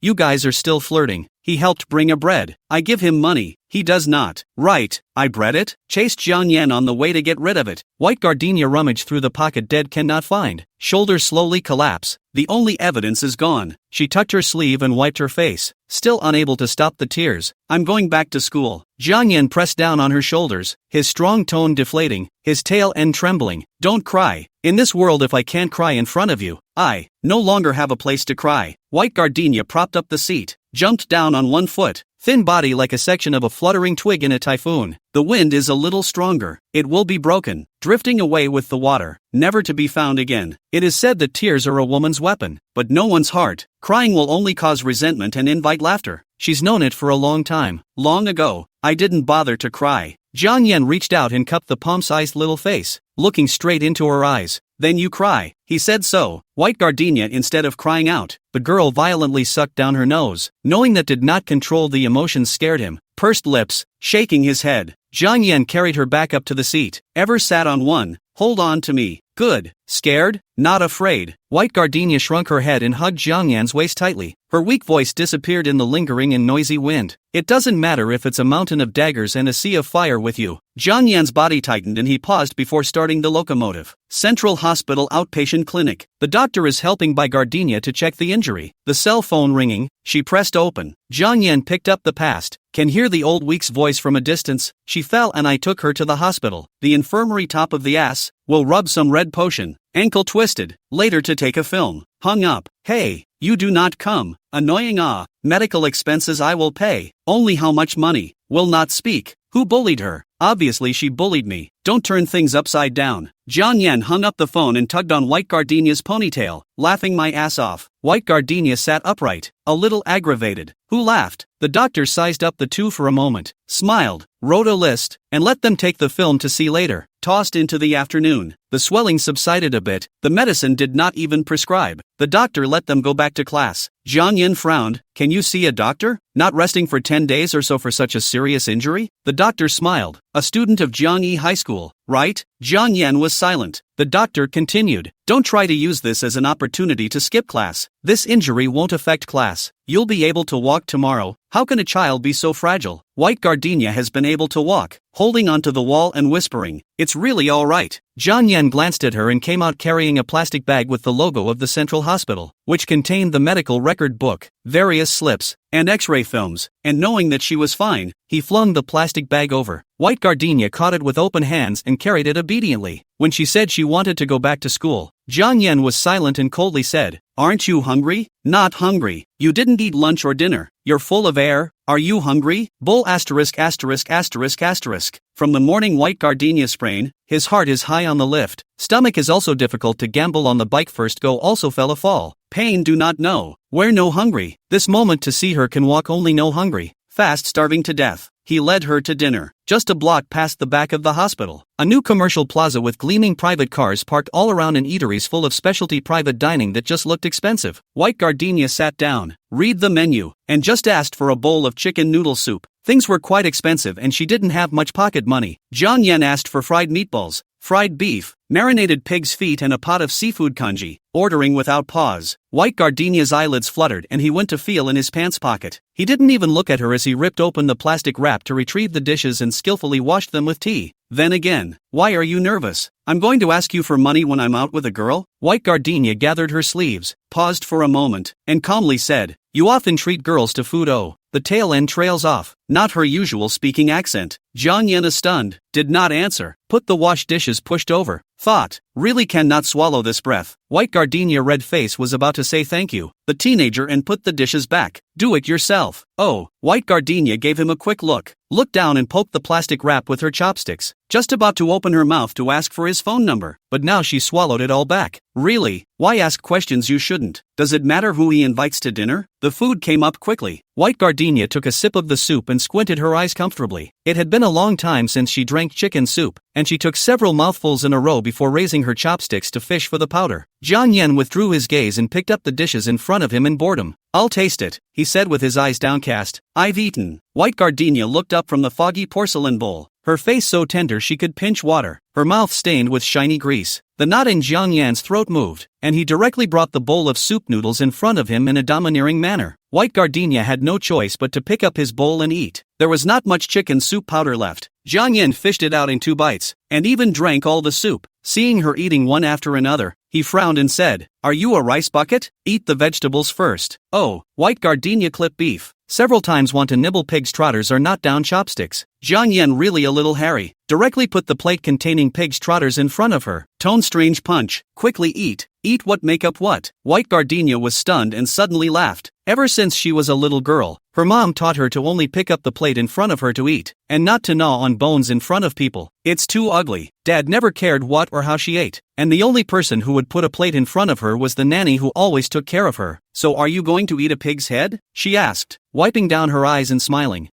You guys are still flirting. He helped bring a bread. I give him money. He does not. Right, I bread it? Chased Jiang Yan on the way to get rid of it. White Gardenia rummaged through the pocket dead cannot find. Shoulders slowly collapse. The only evidence is gone. She tucked her sleeve and wiped her face, still unable to stop the tears. I'm going back to school. Jiang Yan pressed down on her shoulders, his strong tone deflating, his tail end trembling. Don't cry. In this world, if I can't cry in front of you, I no longer have a place to cry. White Gardenia propped up the seat, jumped down on one foot, thin body like a section of a fluttering twig in a typhoon. The wind is a little stronger. It will be broken, drifting away with the water, never to be found again. It is said that tears are a woman's weapon, but no one's heart. Crying will only cause resentment and invite laughter. She's known it for a long time. Long ago, I didn't bother to cry. Jiang Yan reached out and cupped the palm-sized little face, looking straight into her eyes. Then you cry. He said so. White Gardenia instead of crying out. The girl violently sucked down her nose, knowing that did not control the emotions scared him. Pursed lips, shaking his head. Jiang Yan carried her back up to the seat. Ever sat on one? Hold on to me. Good. Scared? Not afraid. White Gardenia shrunk her head and hugged Jiang Yan's waist tightly. Her weak voice disappeared in the lingering and noisy wind. It doesn't matter if it's a mountain of daggers and a sea of fire with you. Jiang Yan's body tightened and he paused before starting the locomotive. Central Hospital Outpatient Clinic. The doctor is helping by Gardenia to check the injury. The cell phone ringing, she pressed open. Jiang Yan picked up the past. Can hear the old week's voice from a distance. She fell and I took her to the hospital. The infirmary top of the ass. Will rub some red potion. Ankle twisted. Later to take a film. Hung up. Hey, you do not come. Annoying medical expenses I will pay. Only how much money? Will not speak. Who bullied her? Obviously she bullied me. Don't turn things upside down. Jiang Yan hung up the phone and tugged on White Gardenia's ponytail, laughing my ass off. White Gardenia sat upright, a little aggravated. Who laughed? The doctor sized up the two for a moment, smiled, wrote a list, and let them take the film to see later. Tossed into the afternoon. The swelling subsided a bit. The medicine did not even prescribe. The doctor let them go back to class. Jiang Yan frowned. Can you see a doctor? Not resting for 10 days or so for such a serious injury? The doctor smiled. A student of Jiangyi High School, right? Jiang Yan was silent. The doctor continued. Don't try to use this as an opportunity to skip class. This injury won't affect class. You'll be able to walk tomorrow. How can a child be so fragile? White Gardenia has been able to walk, holding onto the wall and whispering, it's really all right. Jiang Yan glanced at her and came out carrying a plastic bag with the logo of the Central Hospital, which contained the medical record book, various slips, and x-ray films, and knowing that she was fine, he flung the plastic bag over. White Gardenia caught it with open hands and carried it obediently. When she said she wanted to go back to school, Jiang Yan was silent and coldly said, aren't you hungry? Not hungry. You didn't eat lunch or dinner. You're full of air. Are you hungry? Bull ********. From the morning White Gardenia sprain, his heart is high on the lift. Stomach is also difficult to gamble on the bike first go also fell a fall. Pain do not know. Where no hungry. This moment to see her can walk only no hungry. Fast starving to death. He led her to dinner, just a block past the back of the hospital. A new commercial plaza with gleaming private cars parked all around and eateries full of specialty private dining that just looked expensive. White Gardenia sat down, read the menu, and just asked for a bowl of chicken noodle soup. Things were quite expensive and she didn't have much pocket money. Jiang Yan asked for fried meatballs, fried beef, marinated pig's feet and a pot of seafood congee, ordering without pause. White Gardenia's eyelids fluttered and he went to feel in his pants pocket. He didn't even look at her as he ripped open the plastic wrap to retrieve the dishes and skillfully washed them with tea. Then again, why are you nervous? I'm going to ask you for money when I'm out with a girl? White Gardenia gathered her sleeves, paused for a moment, and calmly said, you often treat girls to food. Oh, the tail end trails off, not her usual speaking accent. Jiang Yan, stunned, did not answer, put the washed dishes pushed over, thought, really cannot swallow this breath. White Gardenia red face was about to say thank you, the teenager, and put the dishes back. Do it yourself. Oh, White Gardenia gave him a quick look, looked down and poked the plastic wrap with her chopsticks, just about to open her mouth to ask for his phone number, but now she swallowed it all back. Really? Why ask questions you shouldn't? Does it matter who he invites to dinner? The food came up quickly. White Gardenia took a sip of the soup and squinted her eyes comfortably. It had been a long time since she drank chicken soup, and she took several mouthfuls in a row before raising her chopsticks to fish for the powder. Jiang Yan withdrew his gaze and picked up the dishes in front of him in boredom. I'll taste it, he said with his eyes downcast. I've eaten. White Gardenia looked up from the foggy porcelain bowl, her face so tender she could pinch water, her mouth stained with shiny grease. The knot in Jiang Yan's throat moved, and he directly brought the bowl of soup noodles in front of him in a domineering manner. White Gardenia had no choice but to pick up his bowl and eat. There was not much chicken soup powder left. Jiang Yan fished it out in 2 bites, and even drank all the soup. Seeing her eating one after another, he frowned and said, are you a rice bucket? Eat the vegetables first. Oh, White Gardenia clipped beef. Several times want to nibble pig's trotters are not down chopsticks. Jiang Yan, really a little hairy, directly put the plate containing pig's trotters in front of her. Tone strange punch, quickly eat. Eat what, make up what? White Gardenia was stunned and suddenly laughed. Ever since she was a little girl, her mom taught her to only pick up the plate in front of her to eat, and not to gnaw on bones in front of people. It's too ugly. Dad never cared what or how she ate, and the only person who would put a plate in front of her was the nanny who always took care of her. So are you going to eat a pig's head? She asked, wiping down her eyes and smiling.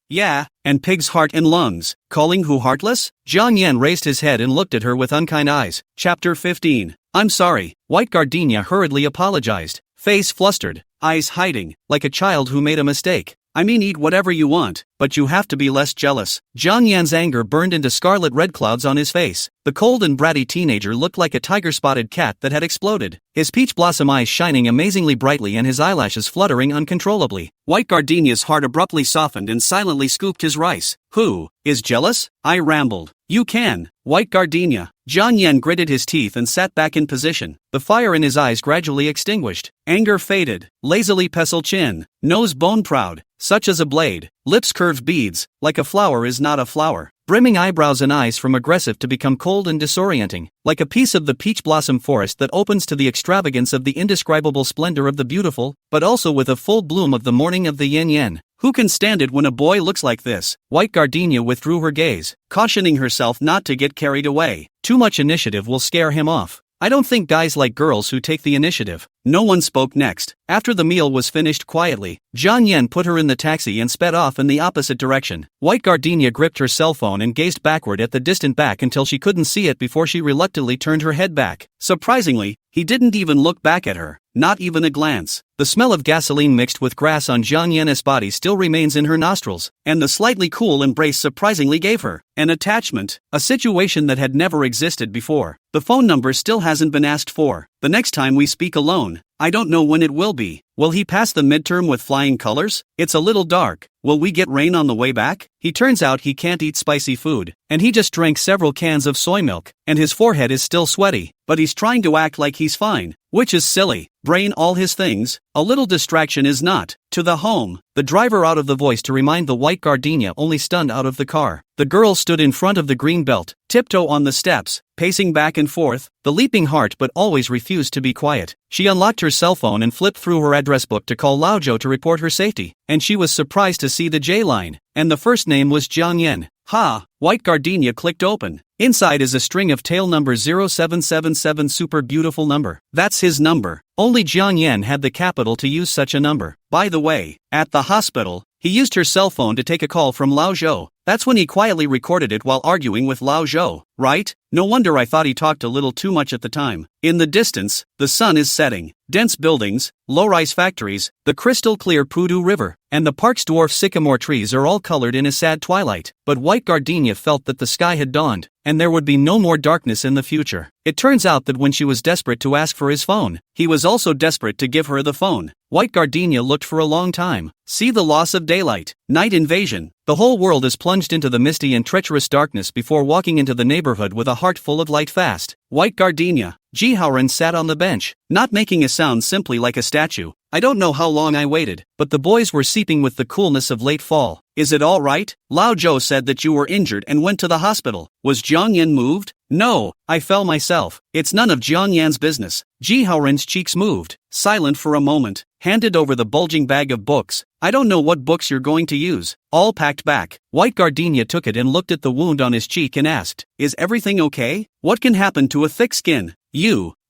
Yeah, and pig's heart and lungs, calling who heartless? Jiang Yan raised his head and looked at her with unkind eyes. Chapter 15. I'm sorry. White Gardenia hurriedly apologized, face flustered, eyes hiding, like a child who made a mistake. I mean, eat whatever you want, but you have to be less jealous. Jiang Yan's anger burned into scarlet red clouds on his face. The cold and bratty teenager looked like a tiger-spotted cat that had exploded, his peach blossom eyes shining amazingly brightly and his eyelashes fluttering uncontrollably. White Gardenia's heart abruptly softened and silently scooped his rice. Who is jealous? I rambled. You can. White Gardenia. Jiang Yan gritted his teeth and sat back in position. The fire in his eyes gradually extinguished. Anger faded. Lazily pencil chin. Nose bone proud. Such as a blade. Lips curved beads. Like a flower is not a flower. Brimming eyebrows and eyes from aggressive to become cold and disorienting. Like a piece of the peach blossom forest that opens to the extravagance of the indescribable splendor of the beautiful, but also with a full bloom of the morning of the yin yin. Who can stand it when a boy looks like this? White Gardenia withdrew her gaze, cautioning herself not to get carried away. Too much initiative will scare him off. I don't think guys like girls who take the initiative. No one spoke next. After the meal was finished quietly, Jiang Yan put her in the taxi and sped off in the opposite direction. White Gardenia gripped her cell phone and gazed backward at the distant back until she couldn't see it before she reluctantly turned her head back. Surprisingly, he didn't even look back at her. Not even a glance. The smell of gasoline mixed with grass on Jiang Yan's body still remains in her nostrils, and the slightly cool embrace surprisingly gave her an attachment, a situation that had never existed before. The phone number still hasn't been asked for. The next time we speak alone, I don't know when it will be. Will he pass the midterm with flying colors? It's a little dark. Will we get rain on the way back? He turns out he can't eat spicy food, and he just drank several cans of soy milk, and his forehead is still sweaty, but he's trying to act like he's fine, which is silly. Brain all his things, a little distraction is not. To the home. The driver out of the voice to remind the White Gardenia only stunned out of the car. The girl stood in front of the green belt, tiptoe on the steps, pacing back and forth, the leaping heart but always refused to be quiet. She unlocked her cell phone and flipped through her address book to call Laozhou to report her safety, and she was surprised to see the J line, and the first name was Jiang Yan. Ha! White Gardenia clicked open. Inside is a string of tail number 0777, super beautiful number. That's his number. Only Jiang Yan had the capital to use such a number. By the way, at the hospital, he used her cell phone to take a call from Laozhou. That's when he quietly recorded it while arguing with Laozhou, right? No wonder I thought he talked a little too much at the time. In the distance, the sun is setting. Dense buildings, low-rise factories, the crystal-clear Pudu River, and the park's dwarf sycamore trees are all colored in a sad twilight. But White Gardenia felt that the sky had dawned. and there would be no more darkness in the future. It turns out that when she was desperate to ask for his phone, he was also desperate to give her the phone. White Gardenia looked for a long time. See the loss of daylight. Night invasion. The whole world is plunged into the misty and treacherous darkness before walking into the neighborhood with a heart full of light fast. White Gardenia. Ji Haoren sat on the bench, not making a sound, simply like a statue. I don't know how long I waited, but the boys were seeping with the coolness of late fall. Is it all right? Lao Zhou said that you were injured and went to the hospital. Was Jiang Yan moved? No, I fell myself. It's none of Jiang Yan's business. Ji Haoren's cheeks moved, silent for a moment, handed over the bulging bag of books. I don't know what books you're going to use. All packed back. White Gardenia took it and looked at the wound on his cheek and asked, is everything okay? What can happen to a thick skin?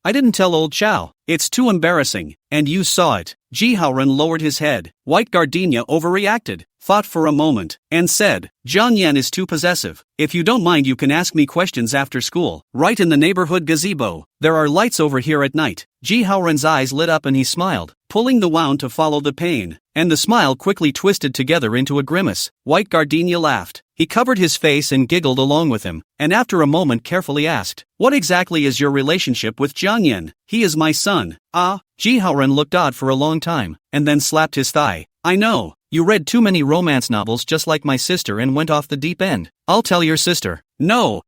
I didn't tell old Chow. It's too embarrassing. And you saw it. Ji Haoren lowered his head. White Gardenia overreacted, thought for a moment, and said, Jiang Yan is too possessive. If you don't mind, you can ask me questions after school, right in the neighborhood gazebo. There are lights over here at night. Ji Haoren's eyes lit up and he smiled, pulling the wound to follow the pain, and the smile quickly twisted together into a grimace. White Gardenia laughed. He covered his face and giggled along with him, and after a moment carefully asked, what exactly is your relationship with Jiang Yan? He is my son. Ah, Ji Haoren looked odd for a long time, and then slapped his thigh. I know, you read too many romance novels just like my sister and went off the deep end. I'll tell your sister. No,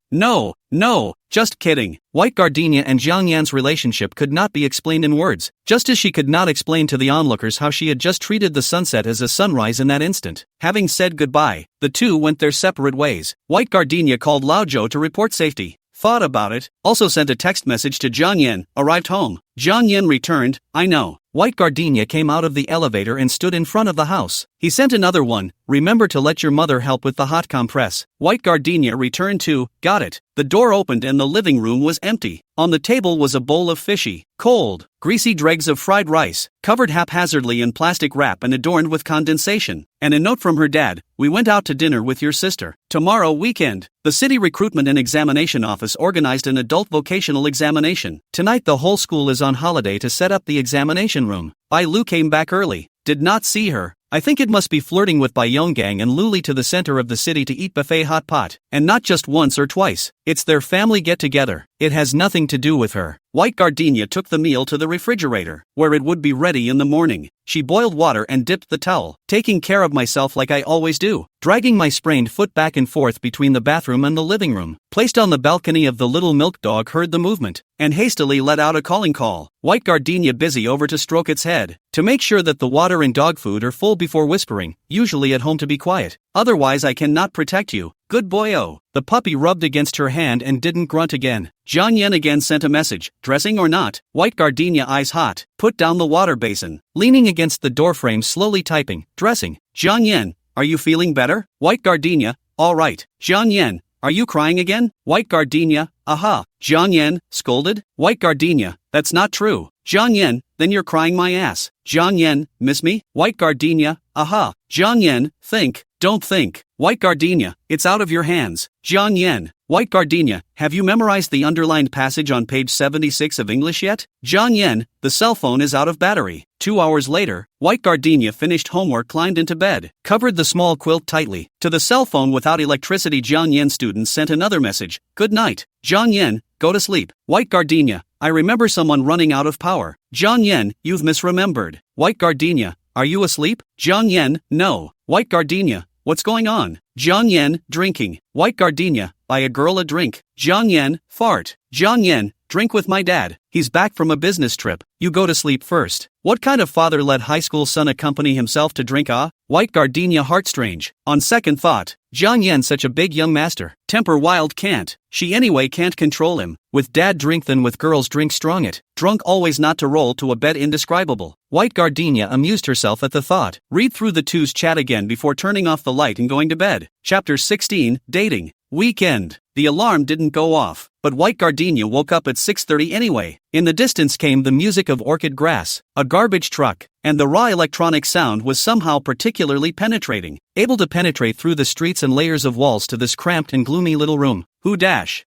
just kidding. White Gardenia and Jiang Yan's relationship could not be explained in words, just as she could not explain to the onlookers how she had just treated the sunset as a sunrise in that instant. Having said goodbye, the two went their separate ways. White Gardenia called Lao Zhou to report safety, thought about it, also sent a text message to Jiang Yan, arrived home. Jiang Yan returned, I know. White Gardenia came out of the elevator and stood in front of the house. He sent another one, remember to let your mother help with the hot compress. White Gardenia returned to, got it. The door opened and the living room was empty. On the table was a bowl of fishy, cold, greasy dregs of fried rice, covered haphazardly in plastic wrap and adorned with condensation, and a note from her dad, we went out to dinner with your sister. Tomorrow weekend. The city recruitment and examination office organized an adult vocational examination. Tonight the whole school is on holiday to set up the examination room. Bai Lu came back early. Did not see her. I think it must be flirting with Bai Yonggang and Luli to the center of the city to eat buffet hot pot. And not just once or twice. It's their family get-together. It has nothing to do with her. White Gardenia took the meal to the refrigerator, where it would be ready in the morning. She boiled water and dipped the towel, taking care of myself like I always do, dragging my sprained foot back and forth between the bathroom and the living room. Placed on the balcony of the little milk dog heard the movement, and hastily let out a calling call. White Gardenia busy over to stroke its head, to make sure that the water and dog food are full before whispering, usually at home to be quiet. Otherwise I cannot protect you. Good boy-o. The puppy rubbed against her hand and didn't grunt again. Jiang Yan again sent a message, dressing or not. White Gardenia eyes hot, put down the water basin, leaning against the doorframe slowly typing, dressing. Jiang Yan, are you feeling better? White Gardenia, all right. Jiang Yan, are you crying again? White Gardenia, aha. Jiang Yan, scolded. White Gardenia, that's not true. Jiang Yan, then you're crying my ass. Jiang Yan, miss me? White Gardenia, aha. Jiang Yan, think, don't think. White Gardenia, it's out of your hands. Jiang Yan. White Gardenia, have you memorized the underlined passage on page 76 of English yet? Jiang Yan, the cell phone is out of battery. 2 hours later, White Gardenia finished homework, climbed into bed, covered the small quilt tightly. To the cell phone without electricity, Jiang Yan student sent another message. Good night. Jiang Yan, go to sleep. White Gardenia, I remember someone running out of power. Jiang Yan, you've misremembered. White Gardenia, are you asleep? Jiang Yan, no. White Gardenia, what's going on? Jiang Yan, drinking. White Gardenia, buy a girl a drink. Jiang Yan, fart. Jiang Yan, drink with my dad. He's back from a business trip. You go to sleep first. What kind of father let high school son accompany himself to drink? White Gardenia, heart strange. On second thought, Jiang Yan such a big young master. Temper wild, can't. She anyway can't control him. With dad drink than with girls drink strong it. Drunk always not to roll to a bed indescribable. White Gardenia amused herself at the thought. Read through the two's chat again before turning off the light and going to bed. Chapter 16, Dating. Weekend. The alarm didn't go off, but White Gardenia woke up at 6:30 anyway. In the distance came the music of orchid grass, a garbage truck, and the raw electronic sound was somehow particularly penetrating, able to penetrate through the streets and layers of walls to this cramped and gloomy little room.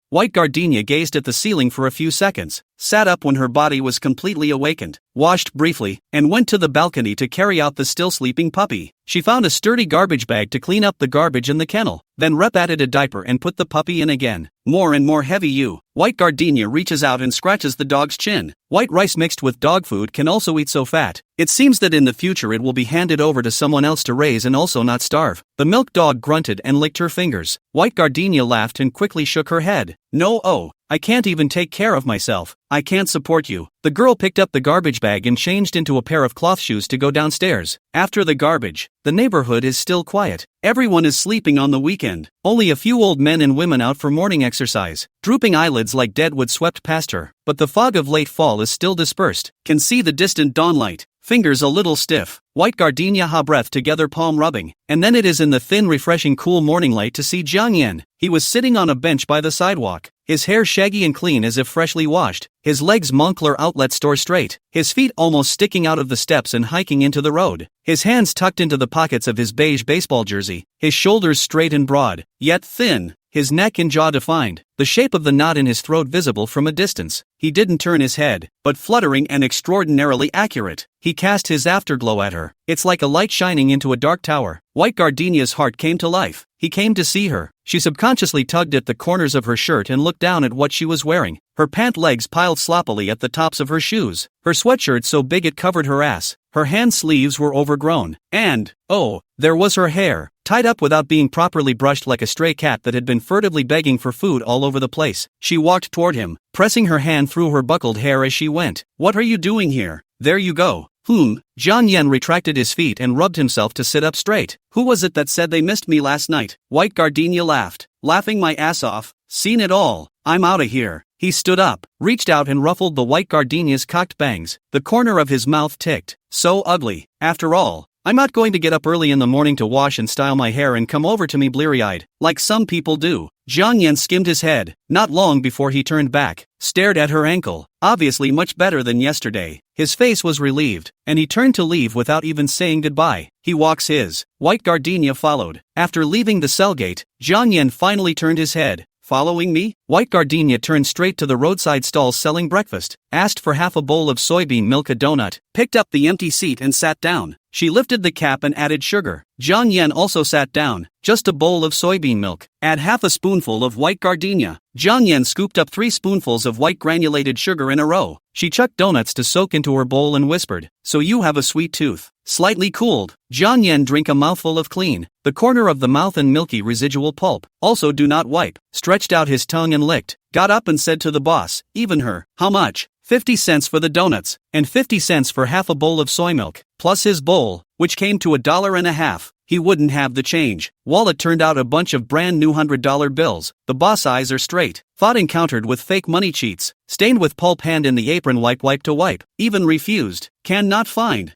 White Gardenia gazed at the ceiling for a few seconds, sat up when her body was completely awakened, washed briefly, and went to the balcony to carry out the still sleeping puppy. She found a sturdy garbage bag to clean up the garbage in the kennel, then added a diaper and put the puppy in again. More and more heavy White gardenia reaches out and scratches the dog's chin. White rice mixed with dog food can also eat so fat. It seems that in the future it will be handed over to someone else to raise and also not starve. The milk dog grunted and licked her fingers. White gardenia laughed and quickly shook her head. No, I can't even take care of myself. I can't support you. The girl picked up the garbage bag and changed into a pair of cloth shoes to go downstairs. After the garbage, the neighborhood is still quiet. Everyone is sleeping on the weekend. Only a few old men and women out for morning exercise. Drooping eyelids like deadwood swept past her, but the fog of late fall is still dispersed. Can see the distant dawnlight. Fingers a little stiff. White gardenia ha breath together palm rubbing. And then it is in the thin refreshing cool morning light to see Jiang Yan. He was sitting on a bench by the sidewalk. His hair shaggy and clean as if freshly washed. His legs Moncler outlet store straight. His feet almost sticking out of the steps and hiking into the road. His hands tucked into the pockets of his beige baseball jersey. His shoulders straight and broad, yet thin. His neck and jaw defined, the shape of the knot in his throat visible from a distance. He didn't turn his head, but fluttering and extraordinarily accurate. He cast his afterglow at her. It's like a light shining into a dark tower. White gardenia's heart came to life. He came to see her. She subconsciously tugged at the corners of her shirt and looked down at what she was wearing. Her pant legs piled sloppily at the tops of her shoes. Her sweatshirt so big it covered her ass. Her hand sleeves were overgrown. And, oh, there was her hair, tied up without being properly brushed like a stray cat that had been furtively begging for food all over the place. She walked toward him, pressing her hand through her buckled hair as she went. What are you doing here? There you go. Jiang Yan retracted his feet and rubbed himself to sit up straight. Who was it that said they missed me last night? White gardenia laughed, laughing my ass off. Seen it all. I'm outta here. He stood up, reached out and ruffled the white gardenia's cocked bangs. The corner of his mouth ticked. So ugly. After all, I'm not going to get up early in the morning to wash and style my hair and come over to me bleary-eyed, like some people do. Jiang Yan skimmed his head, not long before he turned back, stared at her ankle, obviously much better than yesterday. His face was relieved, and he turned to leave without even saying goodbye. He walks his. White gardenia followed. After leaving the cell gate, Jiang Yan finally turned his head. Following me? White gardenia turned straight to the roadside stall selling breakfast, asked for half a bowl of soybean milk, a donut, picked up the empty seat and sat down. She lifted the cap and added sugar. Jiang Yan also sat down. Just a bowl of soybean milk. Add half a spoonful of white gardenia. Jiang Yan scooped up 3 spoonfuls of white granulated sugar in a row. She chucked donuts to soak into her bowl and whispered, "So you have a sweet tooth." Slightly cooled. Jiang Yan drank a mouthful of clean, the corner of the mouth and milky residual pulp. Also do not wipe. Stretched out his tongue and licked. Got up and said to the boss, even her, how much? 50 cents for the donuts, and 50 cents for half a bowl of soy milk, plus his bowl, which came to $1.50. He wouldn't have the change. Wallet turned out a bunch of brand new $100 bills. The boss eyes are straight. Thought encountered with fake money cheats. Stained with pulp, hand in the apron, wipe to wipe. Even refused. Cannot find.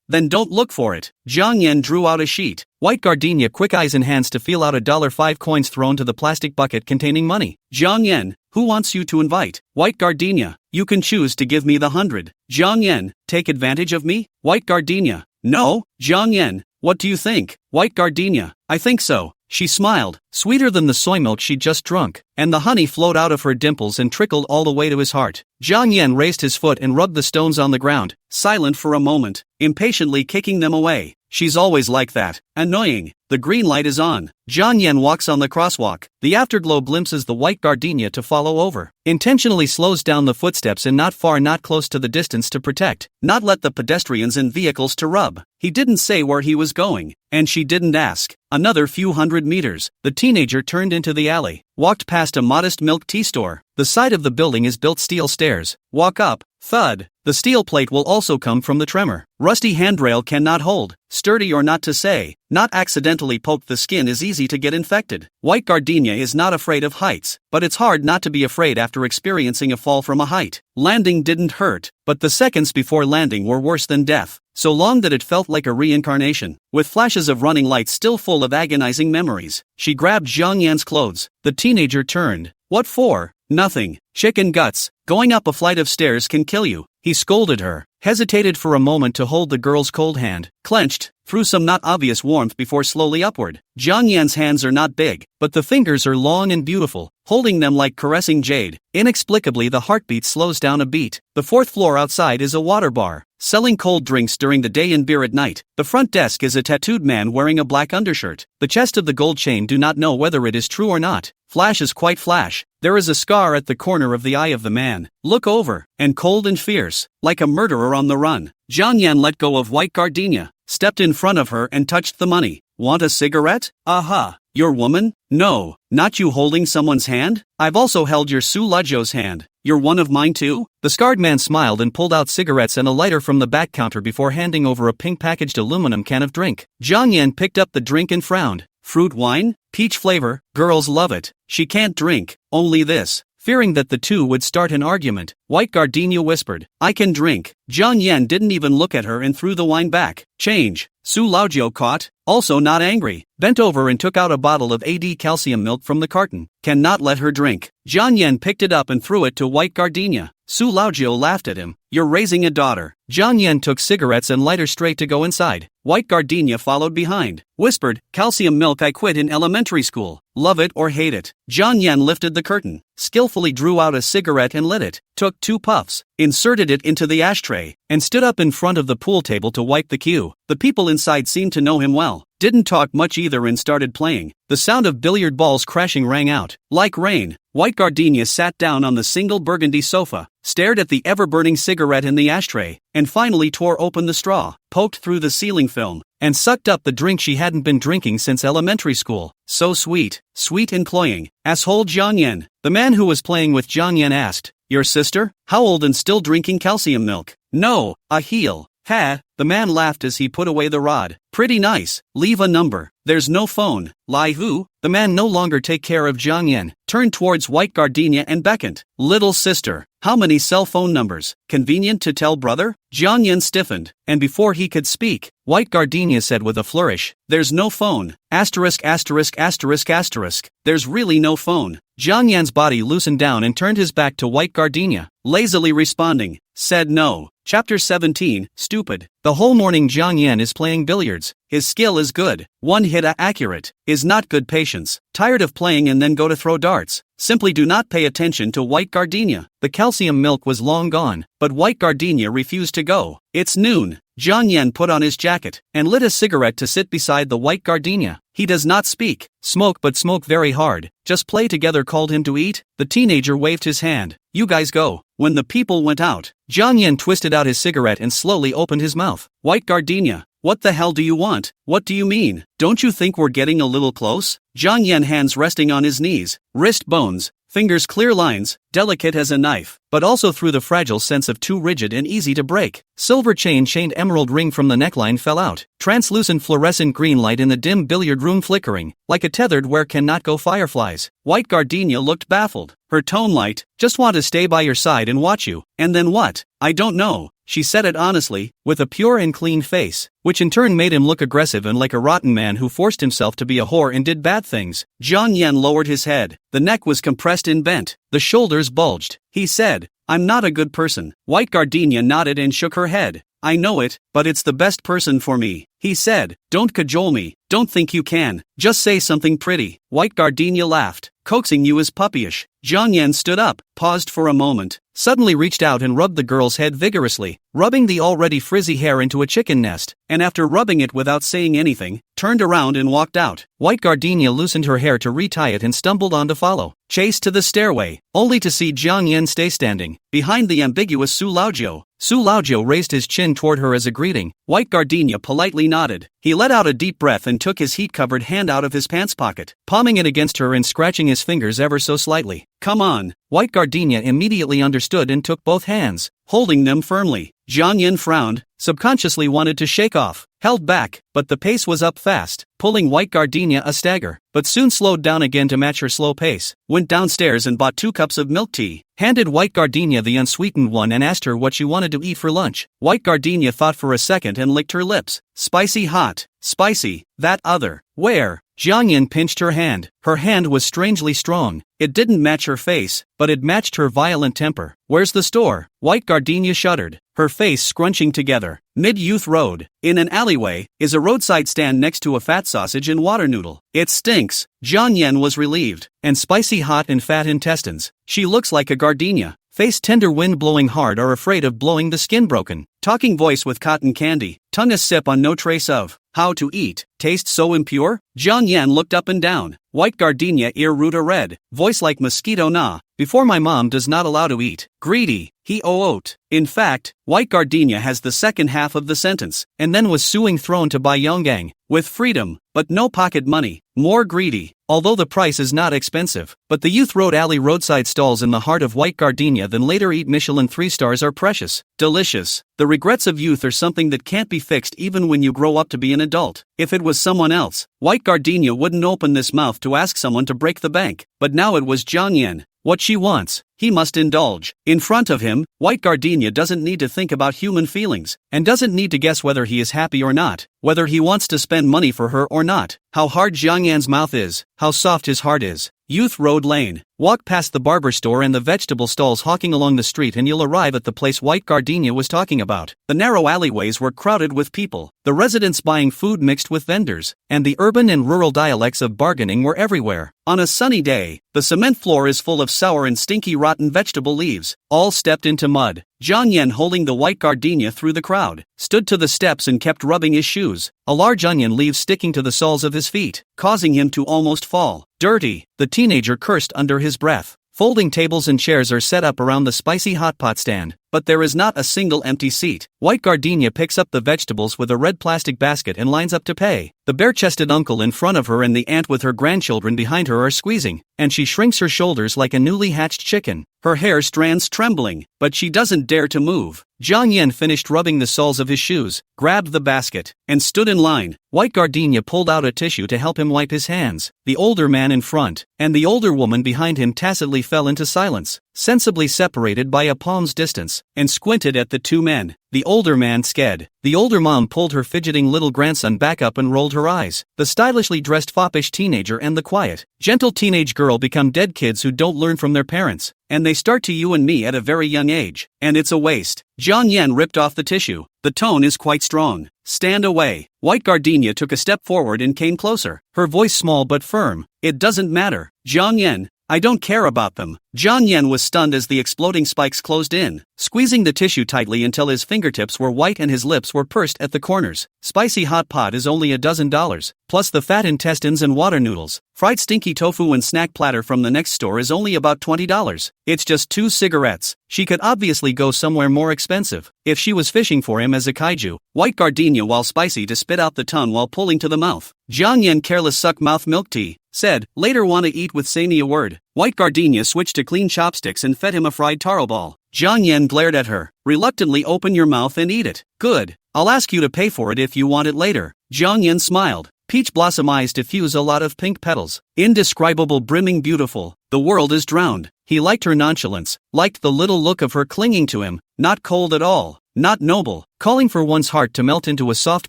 Then don't look for it. Jiang Yan drew out a sheet. White gardenia quick eyes and hands to feel out $5 coins thrown to the plastic bucket containing money. Jiang Yan, who wants you to invite? White gardenia, you can choose to give me the 100. Jiang Yan, take advantage of me? White gardenia, no. Jiang Yan, what do you think? White gardenia, I think so. She smiled, sweeter than the soy milk she'd just drunk, and the honey flowed out of her dimples and trickled all the way to his heart. Jiang Yan raised his foot and rubbed the stones on the ground, silent for a moment, impatiently kicking them away. She's always like that. Annoying. The green light is on. Jiang Yan walks on the crosswalk. The afterglow glimpses the white gardenia to follow over. Intentionally slows down the footsteps and not far, not close to the distance to protect, not let the pedestrians and vehicles to rub. He didn't say where he was going, and she didn't ask. Another few hundred meters, the teenager turned into the alley, walked past a modest milk tea store. The side of the building is built steel stairs. Walk up, thud. The steel plate will also come from the tremor. Rusty handrail cannot hold. Sturdy or not to say, not accidentally poked the skin is easy to get infected. White gardenia is not afraid of heights, but it's hard not to be afraid after experiencing a fall from a height. Landing didn't hurt, but the seconds before landing were worse than death. So long that it felt like a reincarnation, with flashes of running lights still full of agonizing memories. She grabbed Jiang Yan's clothes. The teenager turned. What for? Nothing. Chicken guts. Going up a flight of stairs can kill you. He scolded her, hesitated for a moment to hold the girl's cold hand, clenched, threw some not obvious warmth before slowly upward. Jiang Yan's hands are not big, but the fingers are long and beautiful, holding them like caressing jade. Inexplicably the heartbeat slows down a beat. The fourth floor outside is a water bar, selling cold drinks during the day and beer at night. The front desk is a tattooed man wearing a black undershirt. The chest of the gold chain do not know whether it is true or not. Flash is quite flash. There is a scar at the corner of the eye of the man. Look over, and cold and fierce, like a murderer on the run. Jiang Yan let go of white gardenia, stepped in front of her and touched the money. Want a cigarette? Aha. Your woman? No, not you holding someone's hand? I've also held your Su Lajio's hand. You're one of mine too? The scarred man smiled and pulled out cigarettes and a lighter from the back counter before handing over a pink packaged aluminum can of drink. Jiang Yan picked up the drink and frowned. Fruit wine? Peach flavor? Girls love it. She can't drink, only this. Fearing that the two would start an argument, white gardenia whispered, I can drink. Jiang Yan didn't even look at her and threw the wine back. Change. Su Laojio caught, also not angry, bent over and took out a bottle of AD calcium milk from the carton. Cannot let her drink. Jiang Yan picked it up and threw it to white gardenia. Su Laojio laughed at him. You're raising a daughter. Jiang Yan took cigarettes and lighter straight to go inside. White gardenia followed behind. Whispered, calcium milk I quit in elementary school. Love it or hate it. Jiang Yan lifted the curtain, skillfully drew out a cigarette and lit it, took 2 puffs, inserted it into the ashtray, and stood up in front of the pool table to wipe the cue. The people inside seemed to know him well, didn't talk much either and started playing. The sound of billiard balls crashing rang out. Like rain, white gardenia sat down on the single burgundy sofa, stared at the ever-burning cigarette in the ashtray, and finally tore open the straw, poked through the ceiling film, and sucked up the drink she hadn't been drinking since elementary school. So sweet, sweet and cloying. Asshole Jiang Yan. The man who was playing with Jiang Yan asked, Your sister? How old and still drinking calcium milk? No, a heel. Ha, the man laughed as he put away the rod. Pretty nice, leave a number. There's no phone. Lie who? The man no longer take care of Jiang Yan, turned towards white gardenia and beckoned. Little sister, how many cell phone numbers? Convenient to tell brother? Jiang Yan stiffened, and before he could speak, white gardenia said with a flourish, There's no phone. Asterisk asterisk asterisk asterisk. There's really no phone. Jiang Yan's body loosened down and turned his back to white gardenia, lazily responding, said no. Chapter 17, Stupid. The whole morning Jiang Yan is playing billiards. His skill is good. One hit accurate. Is not good patience. Tired of playing and then go to throw darts. Simply do not pay attention to white gardenia. The calcium milk was long gone, but white gardenia refused to go. It's noon. Jiang Yan put on his jacket and lit a cigarette to sit beside the white gardenia. He does not speak, smoke but smoke very hard. Just play together called him to eat. The teenager waved his hand. You guys go. When the people went out, Jiang Yan twisted out his cigarette and slowly opened his mouth. White gardenia. What the hell do you want? What do you mean? Don't you think we're getting a little close? Jiang Yan hands resting on his knees, wrist bones, fingers clear lines, delicate as a knife, but also through the fragile sense of too rigid and easy to break. Silver chained emerald ring from the neckline fell out, translucent fluorescent green light in the dim billiard room flickering, like a tethered where cannot go fireflies. White gardenia looked baffled, her tone light, just want to stay by your side and watch you, and then what? I don't know. She said it honestly, with a pure and clean face, which in turn made him look aggressive and like a rotten man who forced himself to be a whore and did bad things. Jiang Yan lowered his head. The neck was compressed and bent. The shoulders bulged. He said, I'm not a good person. White gardenia nodded and shook her head. I know it, but it's the best person for me. He said, don't cajole me. Don't think you can. Just say something pretty. White gardenia laughed. Coaxing you is puppyish. Jiang Yan stood up, paused for a moment, suddenly reached out and rubbed the girl's head vigorously, rubbing the already frizzy hair into a chicken nest, and after rubbing it without saying anything, turned around and walked out. White gardenia loosened her hair to retie it and stumbled on to follow, chased to the stairway, only to see Jiang Yan stay standing, behind the ambiguous Su Laojio. Su Laojio raised his chin toward her as a greeting. White gardenia politely nodded. He let out a deep breath and took his heat-covered hand out of his pants pocket, palming it against her and scratching his fingers ever so slightly. Come on. White gardenia immediately understood and took both hands, holding them firmly. Jiang Yan frowned, subconsciously wanted to shake off, held back, but the pace was up fast, pulling white gardenia a stagger, but soon slowed down again to match her slow pace, went downstairs and bought 2 cups of milk tea, handed white gardenia the unsweetened one and asked her what she wanted to eat for lunch. White gardenia thought for a second and licked her lips. Spicy hot. Spicy. That other. Where? Jiang Yin pinched her hand. Her hand was strangely strong. It didn't match her face, but it matched her violent temper. Where's the store? White Gardenia shuddered, her face scrunching together. Mid-Youth Road. In an alleyway, is a roadside stand next to a fat sausage and water noodle. It stinks. Jiang Yin was relieved. And spicy hot and fat intestines. She looks like a gardenia. Face tender, wind blowing hard, are afraid of blowing the skin broken. Talking voice with cotton candy. Tongue a sip on no trace of. How to eat. Taste so impure? Jiang Yan looked up and down. White gardenia, ear root a red. Voice like mosquito nah. Before my mom does not allow to eat. Greedy. He oat. In fact, White Gardenia has the second half of the sentence, and then was suing thrown to buy Yonggang. With freedom, but no pocket money. More greedy. Although the price is not expensive, but the Youth Road alley roadside stalls in the heart of White Gardenia then later eat Michelin 3 stars are precious. Delicious. The regrets of youth are something that can't be fixed even when you grow up to be an adult. If it was someone else, White Gardenia wouldn't open this mouth to ask someone to break the bank. But now it was Jiang Yin. What she wants, he must indulge. In front of him, White Gardenia doesn't need to think about human feelings, and doesn't need to guess whether he is happy or not, whether he wants to spend money for her or not, how hard Jiang Yan's mouth is, how soft his heart is. Youth Road Lane. Walk past the barber store and the vegetable stalls hawking along the street and you'll arrive at the place White Gardenia was talking about. The narrow alleyways were crowded with people, the residents buying food mixed with vendors, and the urban and rural dialects of bargaining were everywhere. On a sunny day, the cement floor is full of sour and stinky rotten vegetable leaves. All stepped into mud. Jiang Yan, holding the White Gardenia through the crowd, stood to the steps and kept rubbing his shoes, a large onion leaf sticking to the soles of his feet, causing him to almost fall. Dirty, the teenager cursed under his breath. Folding tables and chairs are set up around the spicy hot pot stand, but there is not a single empty seat. White Gardenia picks up the vegetables with a red plastic basket and lines up to pay. The bare-chested uncle in front of her and the aunt with her grandchildren behind her are squeezing, and she shrinks her shoulders like a newly hatched chicken, her hair strands trembling, but she doesn't dare to move. Jiang Yan finished rubbing the soles of his shoes, grabbed the basket, and stood in line. White Gardenia pulled out a tissue to help him wipe his hands. The older man in front, and the older woman behind him tacitly fell into silence, sensibly separated by a palm's distance, and squinted at the two men. The older man sked. The older mom pulled her fidgeting little grandson back up and rolled her eyes. The stylishly dressed foppish teenager and the quiet, gentle teenage girl become dead kids who don't learn from their parents, and they start to you and me at a very young age, and it's a waste. Jiang Yan ripped off the tissue. The tone is quite strong. Stand away. White Gardenia took a step forward and came closer, her voice small but firm. It doesn't matter. Jiang Yan, I don't care about them. Jiang Yan was stunned as the exploding spikes closed in, squeezing the tissue tightly until his fingertips were white and his lips were pursed at the corners. Spicy hot pot is only $12, plus the fat intestines and water noodles. Fried stinky tofu and snack platter from the next store is only about $20. It's just 2 cigarettes. She could obviously go somewhere more expensive. If she was fishing for him as a kaiju, White Gardenia while spicy to spit out the tongue while pulling to the mouth. Jiang Yan careless suck mouth milk tea, said, later wanna eat with say me a word. White Gardenia switched to clean chopsticks and fed him a fried taro ball. Jiang Yan glared at her. Reluctantly open your mouth and eat it. Good. I'll ask you to pay for it if you want it later. Jiang Yan smiled. Peach blossom eyes diffuse a lot of pink petals. Indescribable, brimming beautiful. The world is drowned. He liked her nonchalance, liked the little look of her clinging to him, not cold at all, not noble, calling for one's heart to melt into a soft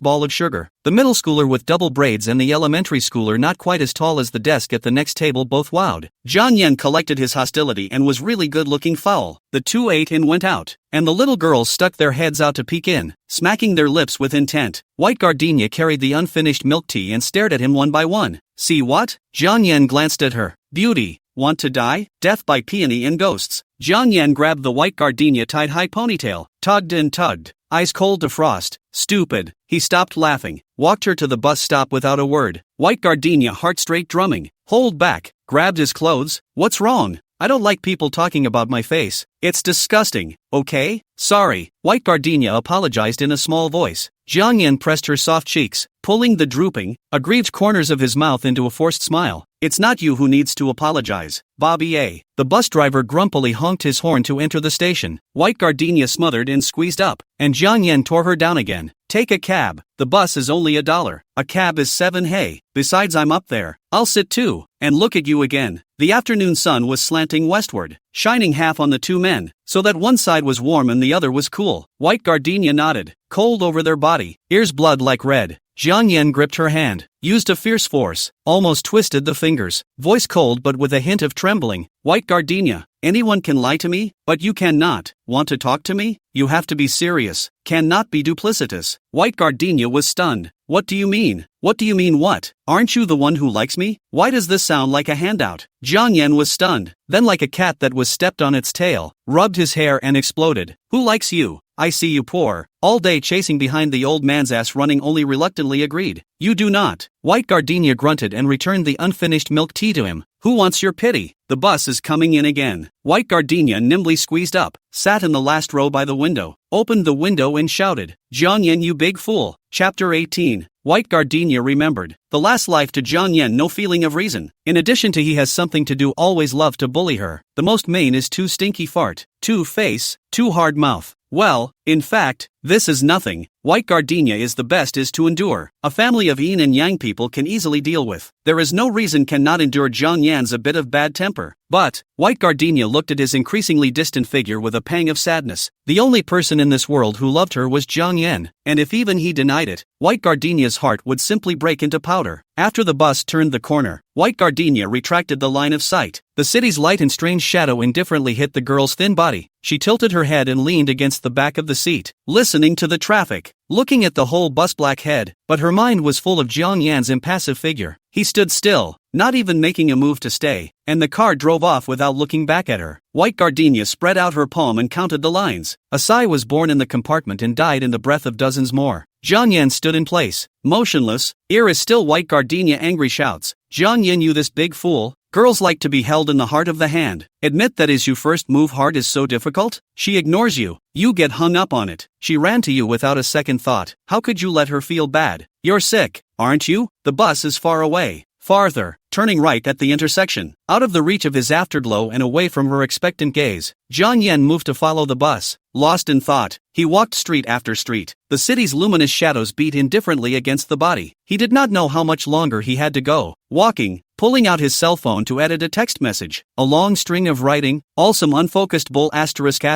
ball of sugar. The middle schooler with double braids and the elementary schooler not quite as tall as the desk at the next table both wowed. Jiang Yan collected his hostility and was really good-looking foul. The two ate and went out, and the little girls stuck their heads out to peek in, smacking their lips with intent. White Gardenia carried the unfinished milk tea and stared at him one by one. See what? Jiang Yan glanced at her. Beauty. Want to die? Death by peony and ghosts. Jiang Yan grabbed the White Gardenia tied-high ponytail, tugged and tugged, ice cold to frost. Stupid. He stopped laughing, walked her to the bus stop without a word. White Gardenia heart straight drumming. Hold back. Grabbed his clothes. What's wrong? I don't like people talking about my face. It's disgusting, okay? Sorry. White Gardenia apologized in a small voice. Jiang Yan pressed her soft cheeks, pulling the drooping, aggrieved corners of his mouth into a forced smile. It's not you who needs to apologize, Bobby A. The bus driver grumpily honked his horn to enter the station. White Gardenia smothered and squeezed up, and Jiang Yan tore her down again. Take a cab. The bus is only $1. A cab is $7. Hey, besides I'm up there. I'll sit too, and look at you again. The afternoon sun was slanting westward, shining half on the two men, so that one side was warm and the other was cool. White Gardenia nodded, cold over their body, ears blood like red. Jiang Yan gripped her hand, used a fierce force, almost twisted the fingers, voice cold but with a hint of trembling. White gardenia, anyone can lie to me, but you cannot. Want to talk to me? You have to be serious, cannot be duplicitous. White gardenia was stunned. What do you mean? What do you mean what? Aren't you the one who likes me? Why does this sound like a handout? Jiang Yan was stunned, then like a cat that was stepped on its tail, rubbed his hair and exploded. Who likes you? I see you poor, all day chasing behind the old man's ass running only reluctantly agreed. You do not. White gardenia grunted and returned the unfinished milk tea to him. Who wants your pity? The bus is coming in again. White gardenia nimbly squeezed up, sat in the last row by the window, opened the window and shouted, Jiang Yan you big fool. Chapter 18. White gardenia remembered. The last life to Jiang Yan no feeling of reason. In addition to he has something to do always love to bully her. The most main is too stinky fart, too face, too hard mouth. Well, in fact, this is nothing. White gardenia is the best is to endure. A family of yin and yang people can easily deal with. There is no reason cannot endure Jiang Yan's a bit of bad temper. But, White gardenia looked at his increasingly distant figure with a pang of sadness. The only person in this world who loved her was Jiang Yan, and if even he denied it, White gardenia's heart would simply break into powder. After the bus turned the corner, White gardenia retracted the line of sight. The city's light and strange shadow indifferently hit the girl's thin body. She tilted her head and leaned against the back of the seat, listening to the traffic, looking at the whole bus black head, but her mind was full of Jiang Yan's impassive figure. He stood still, not even making a move to stay, and the car drove off without looking back at her. White gardenia spread out her palm and counted the lines. A sigh was born in the compartment and died in the breath of dozens more. Jiang Yan stood in place, motionless. Ear is still. White gardenia angry shouts, Jiang Yan you this big fool. Girls like to be held in the heart of the hand. Admit that is you first move hard is so difficult? She ignores you. You get hung up on it. She ran to you without a second thought. How could you let her feel bad? You're sick, aren't you? The bus is far away. Farther, turning right at the intersection. Out of the reach of his afterglow and away from her expectant gaze, Jiang Yan moved to follow the bus. Lost in thought, he walked street after street. The city's luminous shadows beat indifferently against the body. He did not know how much longer he had to go. Walking, pulling out his cell phone to edit a text message. A long string of writing, all some unfocused bull asterisk.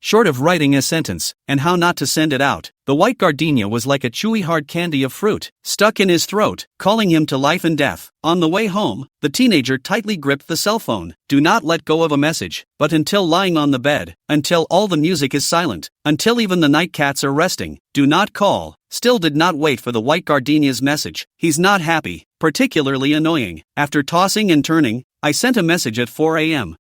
Short of writing a sentence, and how not to send it out. The white gardenia was like a chewy hard candy of fruit, stuck in his throat, calling him to life and death. On the way home, the teenager tightly gripped the cell phone. Do not let go of a message, but until lying on the bed, until all the music is silent, until even the night cats are resting, do not call. Still did not wait for the white gardenia's message. He's not happy, particularly annoying. After tossing and turning, I sent a message at 4 a.m.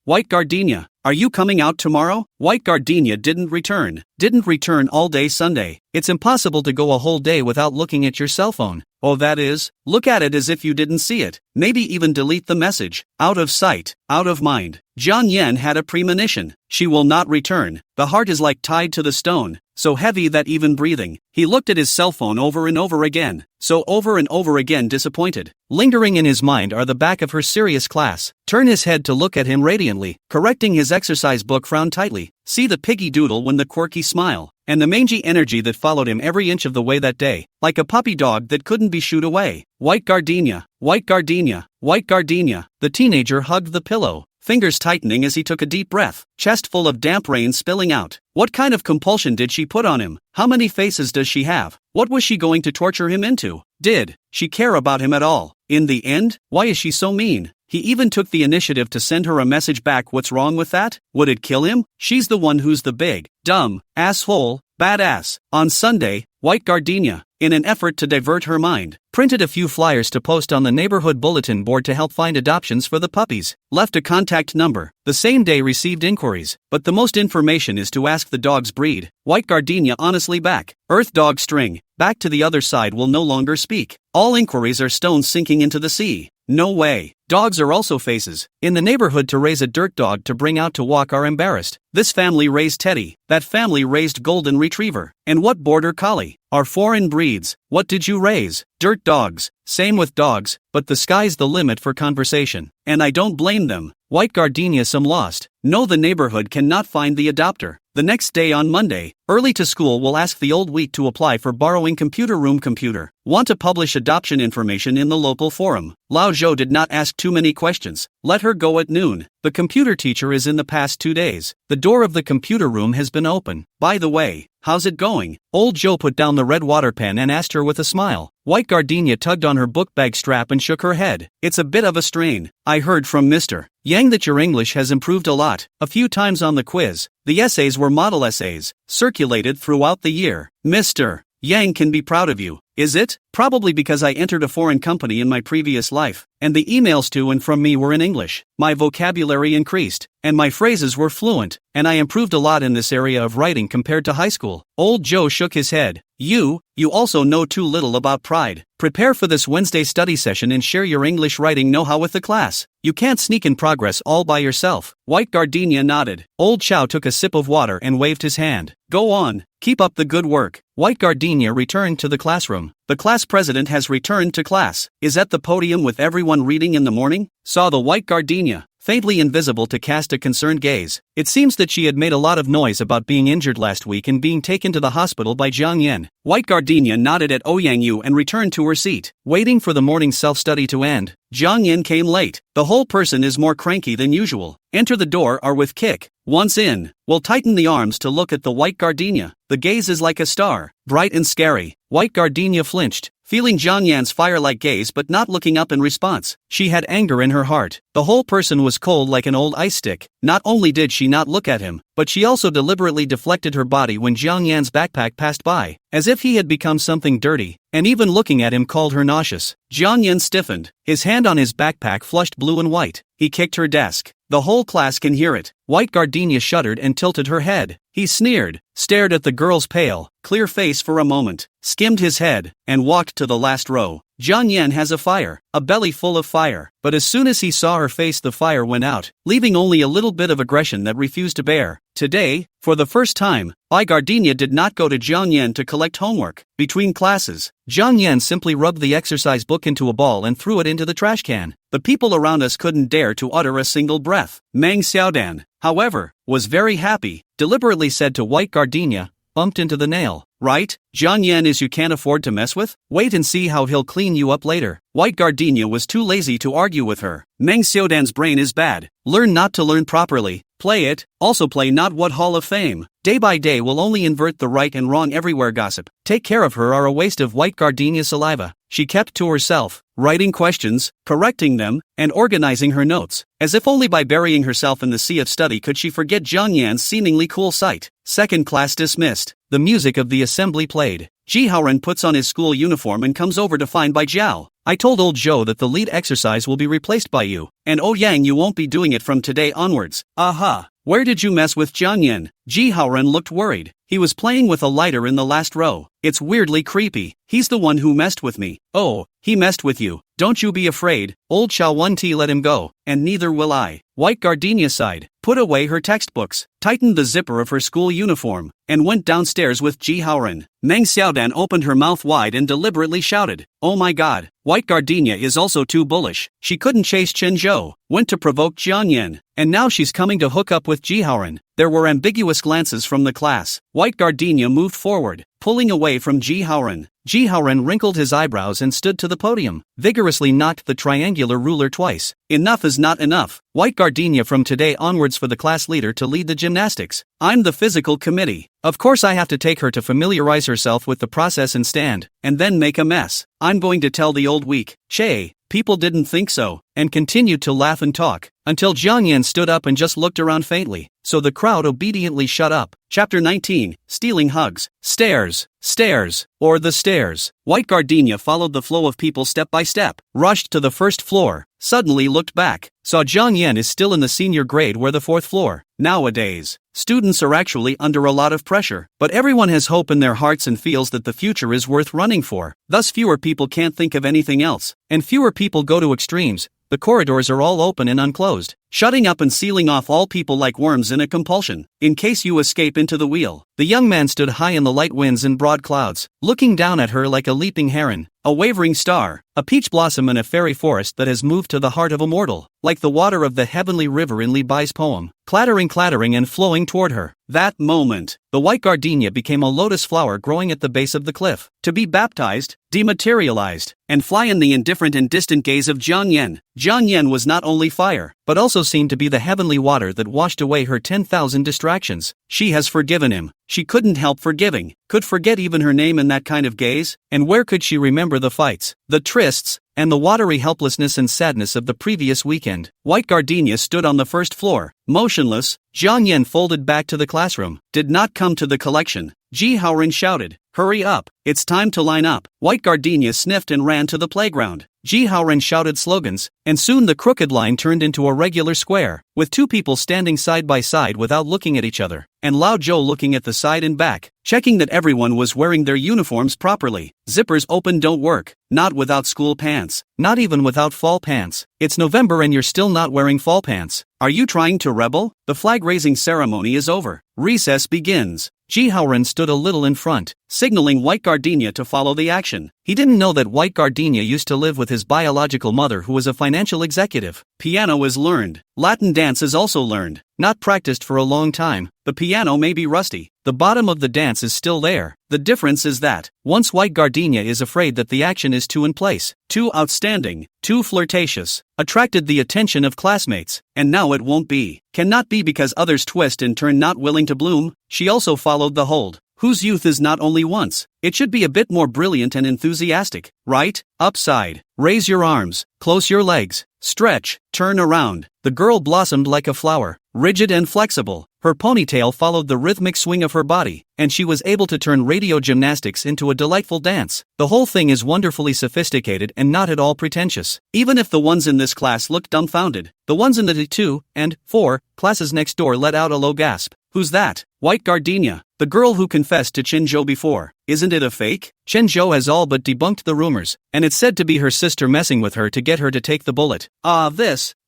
White gardenia, are you coming out tomorrow? White gardenia didn't return. Didn't return all day Sunday. It's impossible to go a whole day without looking at your cell phone. Oh, that is, look at it as if you didn't see it. Maybe even delete the message. Out of sight, out of mind. Jiang Yan had a premonition. She will not return. The heart is like tied to the stone, so heavy that even breathing. He looked at his cell phone over and over again, so over and over again disappointed. Lingering in his mind are the back of her serious class. Turn his head to look at him radiantly, correcting his exercise book frown tightly. See the piggy doodle when the quirky smile, and the mangy energy that followed him every inch of the way that day, like a puppy dog that couldn't be shooed away. White gardenia, white gardenia, white gardenia. The teenager hugged the pillow, fingers tightening as he took a deep breath, chest full of damp rain spilling out. What kind of compulsion did she put on him? How many faces does she have? What was she going to torture him into? Did she care about him at all? In the end, why is she so mean? He even took the initiative to send her a message back. What's wrong with that? Would it kill him? She's the one who's the big, dumb, asshole, badass. On Sunday, white gardenia, in an effort to divert her mind, printed a few flyers to post on the neighborhood bulletin board to help find adoptions for the puppies. Left a contact number. The same day received inquiries, but the most information is to ask the dog's breed. White gardenia honestly back. Earth dog string. Back to the other side will no longer speak. All inquiries are stones sinking into the sea. No way. Dogs are also faces. In the neighborhood to raise a dirt dog to bring out to walk are embarrassed. This family raised Teddy. That family raised golden retriever. And what border collie? Are foreign breeds. What did you raise? Dirt dogs. Same with dogs, but the sky's the limit for conversation. And I don't blame them. White gardenia some lost. No, the neighborhood cannot find the adopter. The next day on Monday, Early to school will ask the old week to apply for borrowing computer room computer. Want to publish adoption information in the local forum. Lao Zhou did not ask too many questions. Let her go at noon. The computer teacher is in the past 2 days. The door of the computer room has been open. By the way, how's it going? Old Zhou put down the red water pen and asked her with a smile. White Gardenia tugged on her book bag strap and shook her head. It's a bit of a strain. I heard from Mr. Yang that your English has improved a lot. A few times on the quiz. The essays were model essays, circulated throughout the year. Mr. Yang can be proud of you. Is it? Probably because I entered a foreign company in my previous life, and the emails to and from me were in English. My vocabulary increased, and my phrases were fluent, and I improved a lot in this area of writing compared to high school. Old Joe shook his head. You also know too little about pride. Prepare for this Wednesday study session and share your English writing know-how with the class. You can't sneak in progress all by yourself. White Gardenia nodded. Old Chow took a sip of water and waved his hand. Go on, keep up the good work. White Gardenia returned to the classroom. The class president has returned to class. Is at the podium with everyone reading in the morning? Saw the White Gardenia, faintly invisible to cast a concerned gaze. It seems that she had made a lot of noise about being injured last week and being taken to the hospital by Jiang Yen. White Gardenia nodded at Ouyang Yu and returned to her seat. Waiting for the morning self-study to end, Jiang Yen came late. The whole person is more cranky than usual. Enter the door or with kick. Once in, will tighten the arms to look at the White Gardenia. The gaze is like a star, bright and scary. White Gardenia flinched, feeling Jiang Yan's fire-like gaze but not looking up in response. She had anger in her heart. The whole person was cold like an old ice stick. Not only did she not look at him, but she also deliberately deflected her body when Jiang Yan's backpack passed by, as if he had become something dirty, and even looking at him called her nauseous. Jiang Yan stiffened. His hand on his backpack flushed blue and white. He kicked her desk. The whole class can hear it. White Gardenia shuddered and tilted her head. He sneered, stared at the girl's pale, clear face for a moment, skimmed his head, and walked to the last row. Jiang Yan has a belly full of fire, but as soon as he saw her face the fire went out, leaving only a little bit of aggression that refused to bear. Today, for the first time, White Gardenia did not go to Jiang Yan to collect homework. Between classes, Jiang Yan simply rubbed the exercise book into a ball and threw it into the trash can. The people around us couldn't dare to utter a single breath. Meng Xiaodan, however, was very happy, deliberately said to White Gardenia, bumped into the nail. Right? Jiang Yan is you can't afford to mess with? Wait and see how he'll clean you up later. White Gardenia was too lazy to argue with her. Meng Xiaodan's brain is bad. Learn not to learn properly. Play it, also play not what Hall of Fame. Day by day will only invert the right and wrong everywhere gossip. Take care of her or a waste of White Gardenia saliva. She kept to herself, writing questions, correcting them, and organizing her notes. As if only by burying herself in the sea of study could she forget Jiang Yan's seemingly cool sight. Second class dismissed. The music of the assembly played. Ji Haoren puts on his school uniform and comes over to find Bai Jiao. I told old Zhou that the lead exercise will be replaced by you, and Ouyang you won't be doing it from today onwards. Aha! Where did you mess with Jiang Yan? Ji Haoren looked worried. He was playing with a lighter in the last row. It's weirdly creepy. He's the one who messed with me. Oh, he messed with you. Don't you be afraid. Old Chow 1T let him go, and neither will I. White Gardenia sighed, put away her textbooks, tightened the zipper of her school uniform, and went downstairs with Ji Haoren. Meng Xiaodan opened her mouth wide and deliberately shouted, "Oh my god, White Gardenia is also too bullish. She couldn't chase Chen Zhou, went to provoke Jiang Yan, and now she's coming to hook up with Ji Haoren." There were ambiguous glances from the class. White Gardenia moved forward, pulling away from Ji Haoren. Ji Haoren wrinkled his eyebrows and stood to the podium, vigorously knocked the triangular ruler twice. Enough is not enough. White Gardenia from today onwards for the class leader to lead the gymnastics. I'm the physical committee. Of course I have to take her to familiarize herself with the process and stand, and then make a mess. I'm going to tell the old week, Che, people didn't think so, and continued to laugh and talk, until Jiang Yan stood up and just looked around faintly, so the crowd obediently shut up. Chapter 19, Stealing Hugs. Stairs, or the stairs. White Gardenia followed the flow of people step by step, rushed to the first floor, suddenly looked back, saw Jiang Yan is still in the senior grade where the fourth floor. Nowadays, students are actually under a lot of pressure, but everyone has hope in their hearts and feels that the future is worth running for. Thus fewer people can't think of anything else, and fewer people go to extremes. The corridors are all open and unclosed, shutting up and sealing off all people like worms in a compulsion, in case you escape into the wheel. The young man stood high in the light winds and broad clouds, looking down at her like a leaping heron. a wavering star, a peach blossom in a fairy forest that has moved to the heart of a mortal, like the water of the heavenly river in Li Bai's poem, clattering and flowing toward her. That moment, the white gardenia became a lotus flower growing at the base of the cliff, to be baptized, dematerialized, and fly in the indifferent and distant gaze of Jiang Yan. Jiang Yan was not only fire, but also seemed to be the heavenly water that washed away her 10,000 distractions. She has forgiven him. She couldn't help forgiving, could forget even her name in that kind of gaze, and where could she remember the fights, the trysts, and the watery helplessness and sadness of the previous weekend? White gardenia stood on the first floor, motionless. Jiang Yan folded back to the classroom, did not come to the collection. Ji Haoren shouted, "Hurry up, it's time to line up." White gardenia sniffed and ran to the playground. Ji Haoren shouted slogans, and soon the crooked line turned into a regular square, with two people standing side by side without looking at each other, and Lao Zhou looking at the side and back, checking that everyone was wearing their uniforms properly. Zippers open don't work, not without school pants, not even without fall pants. It's November and you're still not wearing fall pants. Are you trying to rebel? The flag-raising ceremony is over. Recess begins. Ji Haoren stood a little in front, signaling White Gardenia to follow the action. He didn't know that White Gardenia used to live with his biological mother who was a financial executive. Piano is learned. Latin dance is also learned. Not practiced for a long time. The piano may be rusty. The bottom of the dance is still there. The difference is that, once White Gardenia is afraid that the action is too in place, too outstanding, too flirtatious, attracted the attention of classmates, and now it won't be. Cannot be because others twist and turn not willing to bloom. She also followed the hold. Whose youth is not only once. It should be a bit more brilliant and enthusiastic, right? Upside. Raise your arms, close your legs, stretch, turn around. The girl blossomed like a flower, rigid and flexible. Her ponytail followed the rhythmic swing of her body, and she was able to turn radio gymnastics into a delightful dance. The whole thing is wonderfully sophisticated and not at all pretentious. Even if the ones in this class looked dumbfounded, the ones in the 2 and 4 classes next door let out a low gasp. Who's that? White Gardenia, the girl who confessed to Chen Zhou before. Isn't it a fake? Chen Zhou has all but debunked the rumors, and it's said to be her sister messing with her to get her to take the bullet.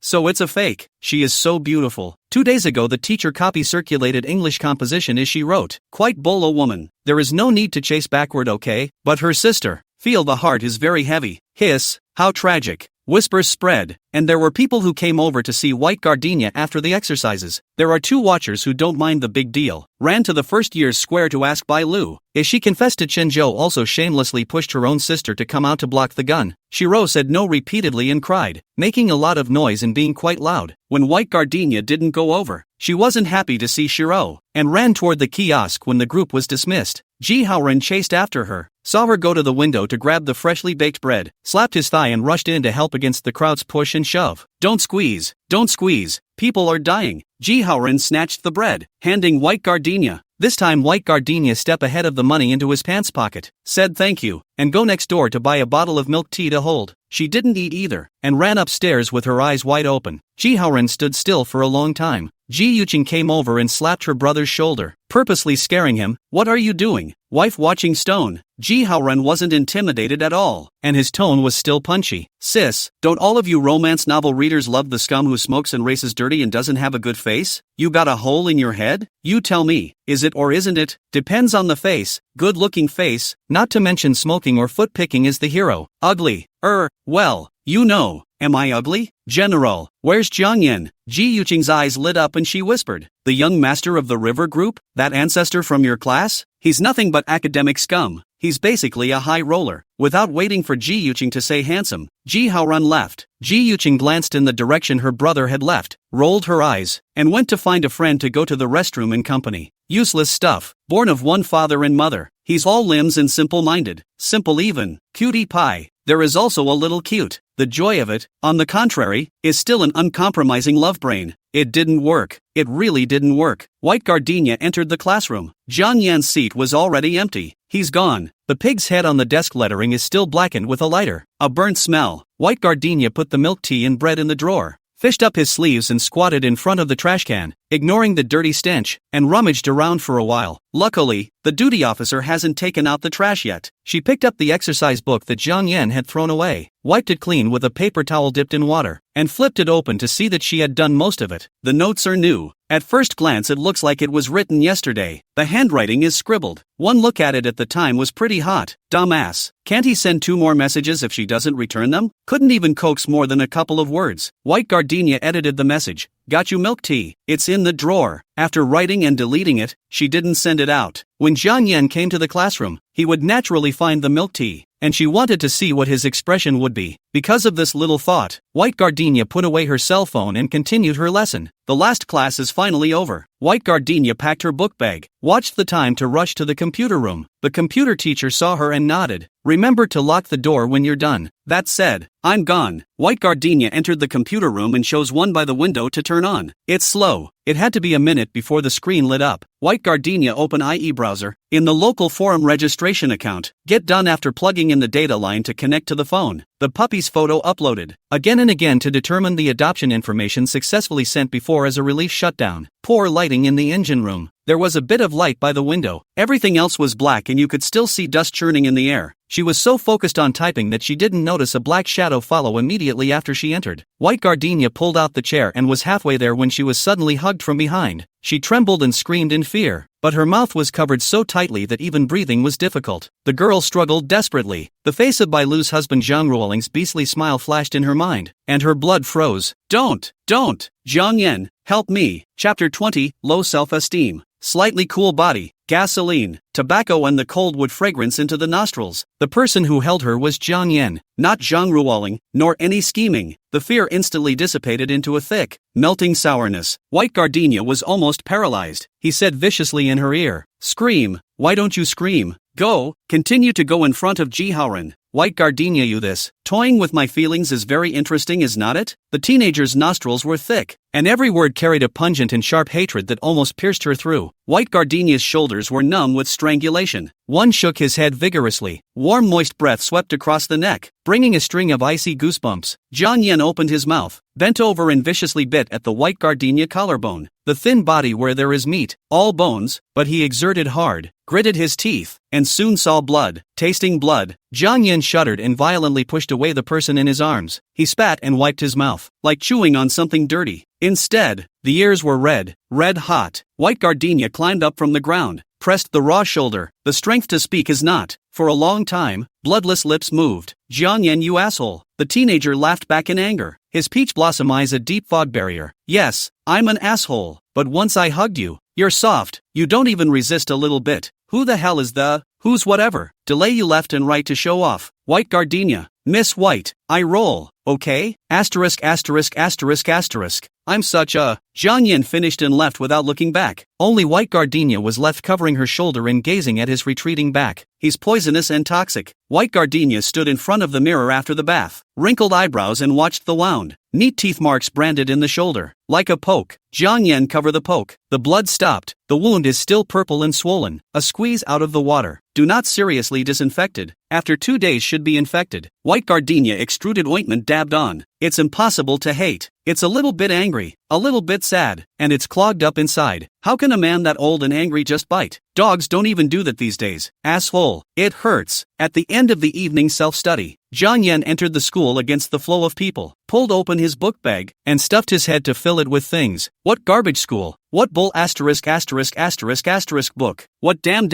So it's a fake. She is so beautiful. 2 days ago the teacher copy circulated English composition as she wrote, "Quite bolo woman. There is no need to chase backward, okay? But her sister. Feel the heart is very heavy." Hiss, how tragic. Whispers spread, and there were people who came over to see White Gardenia after the exercises. There are 2 watchers who don't mind the big deal. Ran to the first year's square to ask Bai Lu. If she confessed to Chen Zhou also shamelessly pushed her own sister to come out to block the gun. Shiro said no repeatedly and cried, making a lot of noise and being quite loud. When White Gardenia didn't go over, she wasn't happy to see Shiro, and ran toward the kiosk when the group was dismissed. Ji Haoren chased after her, saw her go to the window to grab the freshly baked bread, slapped his thigh and rushed in to help against the crowd's push and shove. Don't squeeze, people are dying. Ji Haoren snatched the bread, handing White Gardenia. This time White Gardenia stepped ahead of the money into his pants pocket, said thank you, and go next door to buy a bottle of milk tea to hold. She didn't eat either, and ran upstairs with her eyes wide open. Ji Haoren stood still for a long time. Ji Yuqing came over and slapped her brother's shoulder, purposely scaring him. What are you doing? Wife watching stone. Ji Haoren wasn't intimidated at all, and his tone was still punchy. Sis, don't all of you romance novel readers love the scum who smokes and races dirty and doesn't have a good face? You got a hole in your head? You tell me, is it or isn't it? Depends on the face. Good looking face, not to mention smoking or foot picking is the hero. Ugly. Well, you know. Am I ugly? General, where's Jiang Yan? Ji Yuqing's eyes lit up and she whispered, the young master of the river group? That ancestor from your class? He's nothing but academic scum. He's basically a high roller. Without waiting for Ji Yuqing to say handsome, Ji Haoren left. Ji Yuqing glanced in the direction her brother had left, rolled her eyes, and went to find a friend to go to the restroom in company. Useless stuff, born of one father and mother. He's all limbs and simple-minded, simple even, cutie pie. There is also a little cute. The joy of it, on the contrary, is still an uncompromising love brain. It didn't work. It really didn't work. White Gardenia entered the classroom. Jiang Yan's seat was already empty. He's gone. The pig's head on the desk lettering is still blackened with a lighter. A burnt smell. White Gardenia put the milk tea and bread in the drawer, fished up his sleeves and squatted in front of the trash can, ignoring the dirty stench, and rummaged around for a while. Luckily, the duty officer hasn't taken out the trash yet. She picked up the exercise book that Jiang Yan had thrown away, wiped it clean with a paper towel dipped in water, and flipped it open to see that she had done most of it. The notes are new. At first glance it looks like it was written yesterday. The handwriting is scribbled. One look at it at the time was pretty hot. Dumbass. Can't he send 2 more messages if she doesn't return them? Couldn't even coax more than a couple of words. White Gardenia edited the message. Got you milk tea. It's in the drawer. After writing and deleting it, she didn't send it out. When Jiang Yan came to the classroom, he would naturally find the milk tea, and she wanted to see what his expression would be. Because of this little thought, White Gardenia put away her cell phone and continued her lesson. The last class is finally over. White Gardenia packed her book bag, watched the time to rush to the computer room. The computer teacher saw her and nodded. Remember to lock the door when you're done. That said, I'm gone. White Gardenia entered the computer room and chose one by the window to turn on. It's slow. It had to be a minute before the screen lit up. White Gardenia open IE browser. In the local forum registration account, get done after plugging in the data line to connect to the phone. The puppy's photo uploaded. Again and again to determine the adoption information successfully sent before as a relief shutdown. Poor lighting in the engine room. There was a bit of light by the window. Everything else was black and you could still see dust churning in the air. She was so focused on typing that she didn't notice a black shadow follow immediately after she entered. White Gardenia pulled out the chair and was halfway there when she was suddenly hugged from behind. She trembled and screamed in fear, but her mouth was covered so tightly that even breathing was difficult. The girl struggled desperately. The face of Bailu's husband Zhang Ruoling's beastly smile flashed in her mind, and her blood froze. Don't! Jiang Yan, help me. Chapter 20, Low Self-Esteem. Slightly cool body, gasoline, tobacco and the cold wood fragrance into the nostrils. The person who held her was Jiang Yan, not Zhang Ruoling, nor any scheming. The fear instantly dissipated into a thick, melting sourness. White Gardenia was almost paralyzed. He said viciously in her ear, "Scream, why don't you scream? Go, continue to go in front of Ji Haoren." White Gardenia, you this. Toying with my feelings is very interesting, is not it? The teenager's nostrils were thick, and every word carried a pungent and sharp hatred that almost pierced her through. White Gardenia's shoulders were numb with strangulation. One shook his head vigorously. Warm moist breath swept across the neck, bringing a string of icy goosebumps. Jiang Yan opened his mouth, bent over and viciously bit at the White Gardenia collarbone. The thin body where there is meat, all bones, but he exerted hard, gritted his teeth, and soon saw blood. Tasting blood, Jiang Yan shuddered and violently pushed away the person in his arms. He spat and wiped his mouth, like chewing on something dirty. Instead, the ears were red hot. White Gardenia climbed up from the ground, pressed the raw shoulder. The strength to speak is not. For a long time, bloodless lips moved. Jiang Yan, you asshole. The teenager laughed back in anger, his peach blossom eyes a deep fog barrier. Yes, I'm an asshole, but once I hugged you, you're soft, you don't even resist a little bit. Who the hell is who's whatever? Delay you left and right to show off. White Gardenia, Miss White, I roll, okay? Asterisk. I'm such a... Jiang Yan finished and left without looking back. Only White Gardenia was left covering her shoulder and gazing at his retreating back. He's poisonous and toxic. White Gardenia stood in front of the mirror after the bath, wrinkled eyebrows and watched the wound. Neat teeth marks branded in the shoulder. Like a poke. Jiang Yan cover the poke. The blood stopped. The wound is still purple and swollen. A squeeze out of the water. Do not seriously disinfected. After 2 days should be infected. White Gardenia extruded ointment dabbed on. It's impossible to hate. It's a little bit angry, a little bit sad, and it's clogged up inside. How can a man that old and angry just bite? Dogs don't even do that these days. Asshole. It hurts. At the end of the evening self-study, Jiang Yan entered the school against the flow of people, pulled open his book bag, and stuffed his head to fill it with things. What garbage school? What bull asterisk book? What damn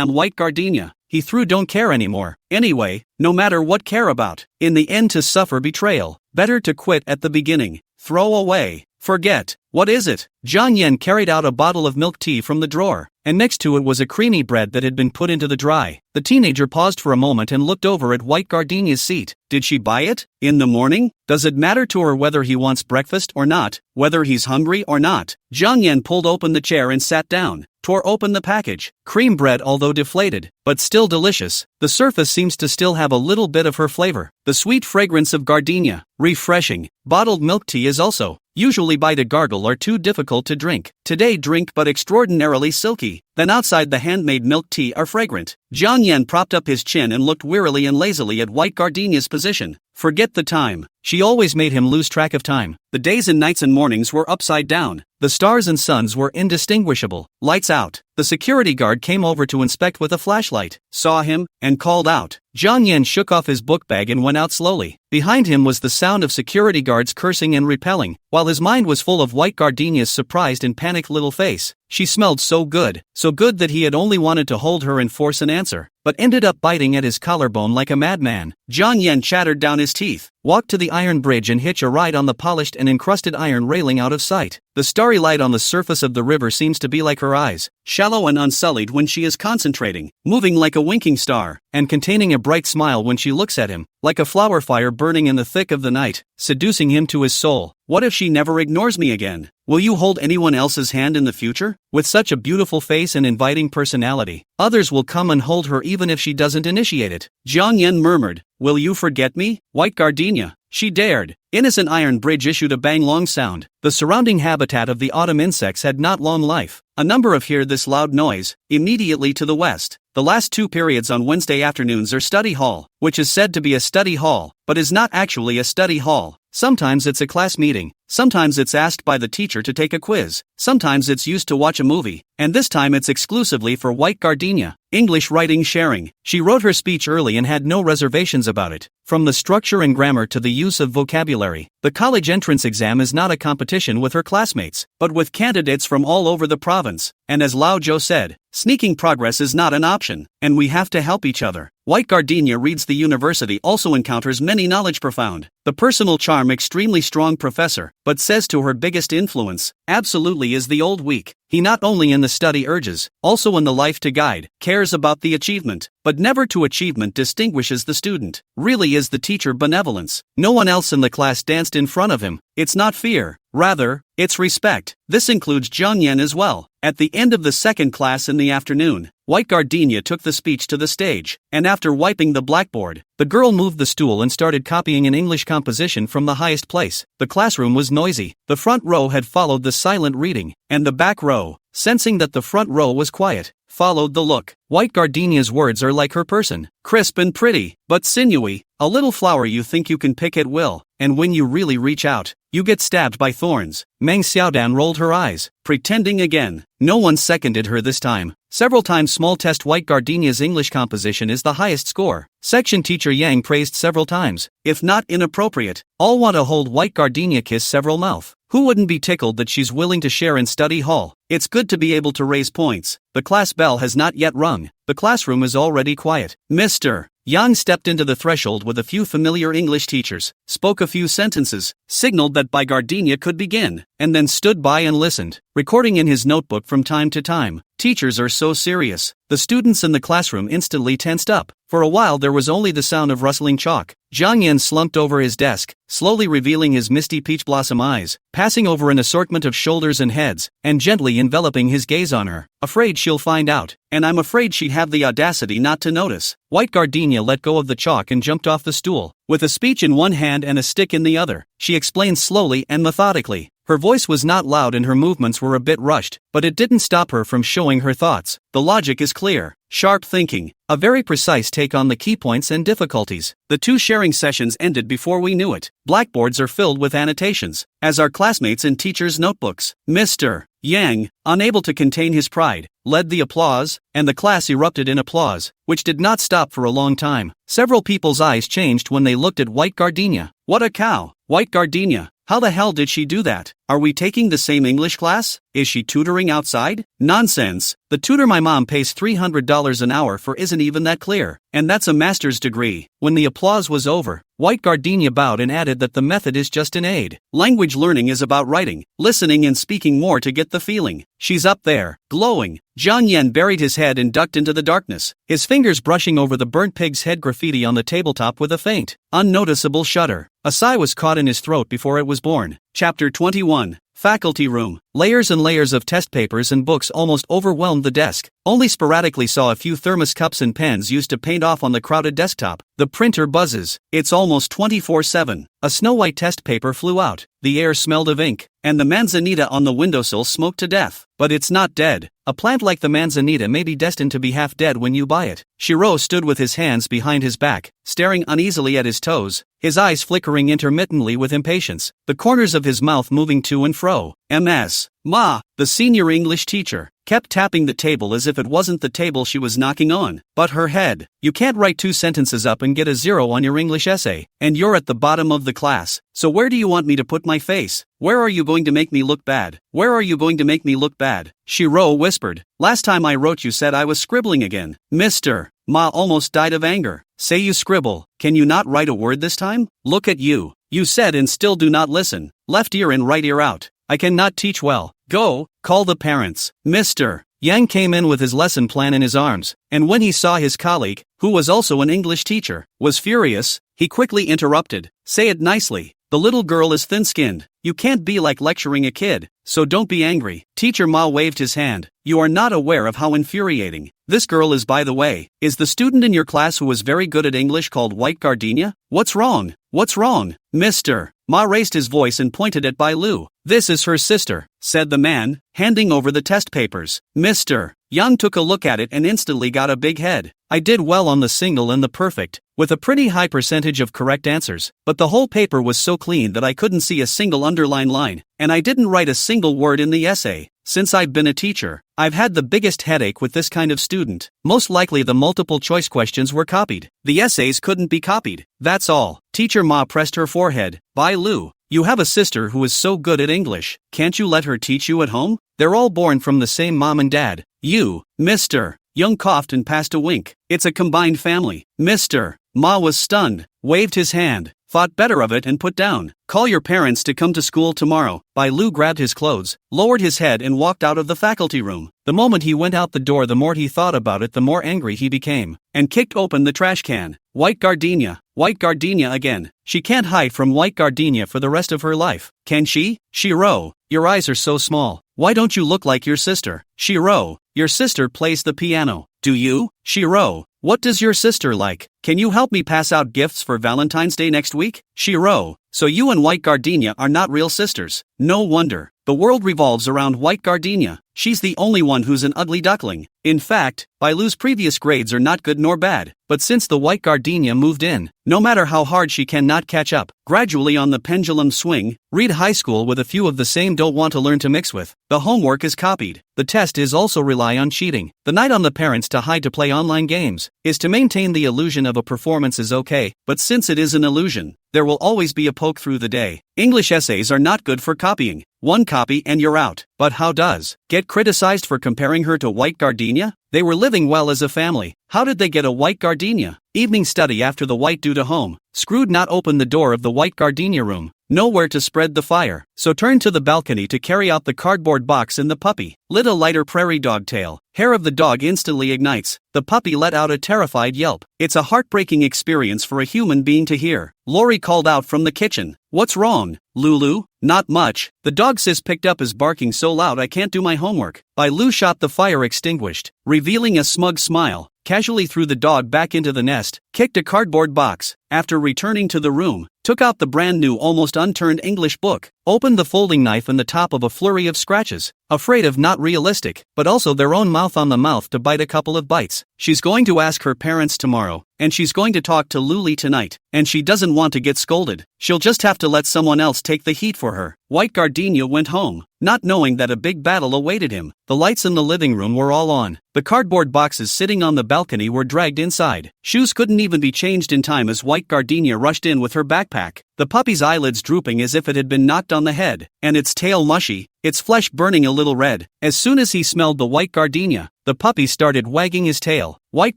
White Gardenia? He threw don't care anymore. Anyway, no matter what care about. In the end to suffer betrayal. Better to quit at the beginning. Throw away. Forget. What is it? Jiang Yan carried out a bottle of milk tea from the drawer, and next to it was a creamy bread that had been put into the dry. The teenager paused for a moment and looked over at White Gardenia's seat. Did she buy it? In the morning? Does it matter to her whether he wants breakfast or not? Whether he's hungry or not? Jiang Yan pulled open the chair and sat down, tore open the package. Cream bread, although deflated, but still delicious. The surface seems to still have a little bit of her flavor. The sweet fragrance of gardenia. Refreshing. Bottled milk tea is also, usually by the gargle, are too difficult to drink. Today drink but extraordinarily silky. Then outside the handmade milk tea are fragrant. Jiang Yan propped up his chin and looked wearily and lazily at White Gardenia's position. Forget the time. She always made him lose track of time. The days and nights and mornings were upside down. The stars and suns were indistinguishable. Lights out. The security guard came over to inspect with a flashlight, saw him, and called out. Jiang Yan shook off his book bag and went out slowly. Behind him was the sound of security guards cursing and repelling, while his mind was full of White Gardenia's surprised and panicked little face. She smelled so good that he had only wanted to hold her and force an answer, but ended up biting at his collarbone like a madman. Jiang Yan chattered down his teeth, walked to the iron bridge and hitched a ride on the polished and encrusted iron railing out of sight. The starry light on the surface of the river seems to be like her eyes, shallow and unsullied when she is concentrating, moving like a winking star, and containing a bright smile when she looks at him, like a flower fire burning in the thick of the night, seducing him to his soul. What if she never ignores me again? Will you hold anyone else's hand in the future? With such a beautiful face and inviting personality, others will come and hold her even if she doesn't initiate it. Jiang Yan murmured, "Will you forget me, White Gardenia?" She dared. Innocent iron bridge issued a bang-long sound. The surrounding habitat of the autumn insects had not long life. A number of hear this loud noise, immediately to the west. The last 2 periods on Wednesday afternoons are study hall, which is said to be a study hall, but is not actually a study hall. Sometimes it's a class meeting, sometimes it's asked by the teacher to take a quiz, sometimes it's used to watch a movie, and this time it's exclusively for White Gardenia. English writing sharing. She wrote her speech early and had no reservations about it. From the structure and grammar to the use of vocabulary, the college entrance exam is not a competition with her classmates, but with candidates from all over the province. And as Lao Zhou said, sneaking progress is not an option, and we have to help each other. White Gardenia reads the university also encounters many knowledge profound, the personal charm extremely strong professor, but says to her biggest influence, absolutely is the old weak. He not only in the study urges, also in the life to guide, cares about the achievement, but never to achievement distinguishes the student. Really is the teacher benevolence. No one else in the class danced in front of him. It's not fear, rather, it's respect. This includes Jiang Yan as well. At the end of the second class in the afternoon, White Gardenia took the speech to the stage, and after wiping the blackboard, the girl moved the stool and started copying an English composition from the highest place. The classroom was noisy. The front row had followed the silent reading, and the back row, sensing that the front row was quiet, followed the look. White Gardenia's words are like her person, crisp and pretty, but sinewy, a little flower you think you can pick at will, and when you really reach out, you get stabbed by thorns. Meng Xiaodan rolled her eyes, pretending again. No one seconded her this time. Several times small test White Gardenia's English composition is the highest score. Section teacher Yang praised several times, if not inappropriate. All want to hold White Gardenia kiss several mouth. Who wouldn't be tickled that she's willing to share in study hall? It's good to be able to raise points. The class bell has not yet rung. The classroom is already quiet. Mr. Yang stepped into the threshold with a few familiar English teachers, spoke a few sentences, signaled that by Gardenia could begin, and then stood by and listened, recording in his notebook from time to time. Teachers are so serious. The students in the classroom instantly tensed up. For a while there was only the sound of rustling chalk. Jiang Yan slumped over his desk, slowly revealing his misty peach blossom eyes, passing over an assortment of shoulders and heads, and gently enveloping his gaze on her. Afraid she'll find out, and I'm afraid she'd have the audacity not to notice. White Gardenia let go of the chalk and jumped off the stool. With a speech in one hand and a stick in the other, she explained slowly and methodically. Her voice was not loud and her movements were a bit rushed, but it didn't stop her from showing her thoughts. The logic is clear. Sharp thinking. A very precise take on the key points and difficulties. The 2 sharing sessions ended before we knew it. Blackboards are filled with annotations, as are classmates and teachers' notebooks. Mr. Yang, unable to contain his pride, led the applause, and the class erupted in applause, which did not stop for a long time. Several people's eyes changed when they looked at White Gardenia. What a cow! White Gardenia! How the hell did she do that? Are we taking the same English class? Is she tutoring outside? Nonsense. The tutor my mom pays $300 an hour for isn't even that clear, and that's a master's degree. When the applause was over, White Gardenia bowed and added that the method is just an aid. Language learning is about writing, listening and speaking more to get the feeling. She's up there, glowing. Jiang Yan buried his head and ducked into the darkness, his fingers brushing over the burnt pig's head graffiti on the tabletop with a faint, unnoticeable shudder. A sigh was caught in his throat before it was born. Chapter 21. Faculty room. Layers and layers of test papers and books almost overwhelmed the desk. Only sporadically saw a few thermos cups and pens used to paint off on the crowded desktop. The printer buzzes. It's almost 24/7. A snow-white test paper flew out. The air smelled of ink, and the manzanita on the windowsill smoked to death. But it's not dead. A plant like the manzanita may be destined to be half dead when you buy it. Shiro stood with his hands behind his back, staring uneasily at his toes, his eyes flickering intermittently with impatience, the corners of his mouth moving to and fro. Ms. Ma, the senior English teacher, kept tapping the table as if it wasn't the table she was knocking on, but her head. You can't write 2 sentences up and get a 0 on your English essay, and you're at the bottom of the class, so where do you want me to put my face? Where are you going to make me look bad? Where are you going to make me look bad? Shiro whispered. Last time I wrote you said I was scribbling again. Mr. Ma almost died of anger. Say you scribble, can you not write a word this time? Look at you. You said and still do not listen. Left ear and right ear out. I cannot teach well. Go, call the parents. Mr. Yang came in with his lesson plan in his arms, and when he saw his colleague, who was also an English teacher, was furious, he quickly interrupted. Say it nicely. The little girl is thin-skinned. You can't be like lecturing a kid, so don't be angry. Teacher Ma waved his hand. You are not aware of how infuriating this girl is, by the way. Is the student in your class who was very good at English called White Gardenia? What's wrong? What's wrong? Mr. Ma raised his voice and pointed at Bai Lu. This is her sister, said the man, handing over the test papers. Mr. Yang took a look at it and instantly got a big head. I did well on the single and the perfect, with a pretty high percentage of correct answers, but the whole paper was so clean that I couldn't see a single underlined line, and I didn't write a single word in the essay. Since I've been a teacher, I've had the biggest headache with this kind of student. Most likely the multiple choice questions were copied. The essays couldn't be copied. That's all. Teacher Ma pressed her forehead. Bai Lu, you have a sister who is so good at English. Can't you let her teach you at home? They're all born from the same mom and dad. You, Mr. Young coughed and passed a wink. It's a combined family. Mr. Ma was stunned, waved his hand, thought better of it and put down. Call your parents to come to school tomorrow. Bai Lu grabbed his clothes, lowered his head and walked out of the faculty room. The moment he went out the door, the more he thought about it, the more angry he became, and kicked open the trash can. White Gardenia again. She can't hide from White Gardenia for the rest of her life. Can she? Shiro, your eyes are so small. Why don't you look like your sister? Shiro, your sister plays the piano. Do you? Shiro, what does your sister like? Can you help me pass out gifts for Valentine's Day next week? Shiro, so you and White Gardenia are not real sisters. No wonder. The world revolves around White Gardenia. She's the only one who's an ugly duckling. In fact, Bai Lu's previous grades are not good nor bad, but since the White Gardenia moved in, no matter how hard she cannot catch up. Gradually on the pendulum swing, read high school with a few of the same don't want to learn to mix with. The homework is copied. The test is also rely on cheating. The night on the parents to hide to play online games is to maintain the illusion of a performance is okay, but since it is an illusion, there will always be a poke through the day. English essays are not good for copying. One copy and you're out. But how does get criticized for comparing her to White Gardenia? They were living well as a family. How did they get a White Gardenia? Evening study after the white due to home. Screwed not open the door of the White Gardenia room. Nowhere to spread the fire, so turned to the balcony to carry out the cardboard box and the puppy. Lit a lighter prairie dog tail. Hair of the dog instantly ignites. The puppy let out a terrified yelp. It's a heartbreaking experience for a human being to hear. Lori called out from the kitchen. What's wrong, Lulu? Not much. The dog sis picked up is barking so loud I can't do my homework. Bai Lu shot the fire extinguished, revealing a smug smile, casually threw the dog back into the nest, kicked a cardboard box, after returning to the room, took out the brand new almost unturned English book, opened the folding knife and the top of a flurry of scratches, afraid of not realistic, but also their own mouth on the mouth to bite a couple of bites. She's going to ask her parents tomorrow, and she's going to talk to Luli tonight, and she doesn't want to get scolded. She'll just have to let someone else take the heat for her. White Gardenia went home, not knowing that a big battle awaited him. The lights in the living room were all on. The cardboard boxes sitting on the balcony were dragged inside. Shoes couldn't even be changed in time as White Gardenia rushed in with her backpack. The puppy's eyelids drooping as if it had been knocked on the head, and its tail mushy, its flesh burning a little red. As soon as he smelled the White Gardenia, the puppy started wagging his tail. White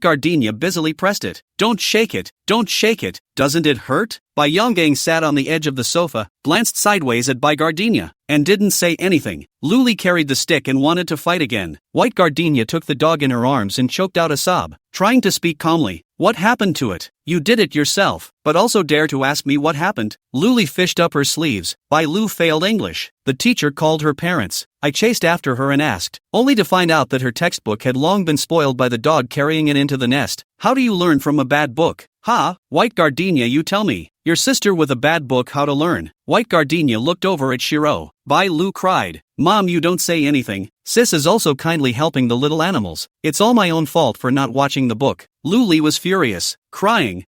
Gardenia busily pressed it. Don't shake it, don't shake it, doesn't it hurt? Bai Yonggang sat on the edge of the sofa, glanced sideways at Bai Gardenia, and didn't say anything. Luli carried the stick and wanted to fight again. White Gardenia took the dog in her arms and choked out a sob, trying to speak calmly. What happened to it? You did it yourself, but also dare to ask me what happened? Luli fished up her sleeves. Bai Lu failed English. The teacher called her parents. I chased after her and asked, only to find out that her textbook had long been spoiled by the dog carrying it into the nest. How do you learn from a bad book? Ha, White Gardenia, you tell me. Your sister with a bad book how to learn. White Gardenia looked over at Shiro. Bai Lu cried. Mom, you don't say anything. Sis is also kindly helping the little animals. It's all my own fault for not watching the book. Luli was furious, crying,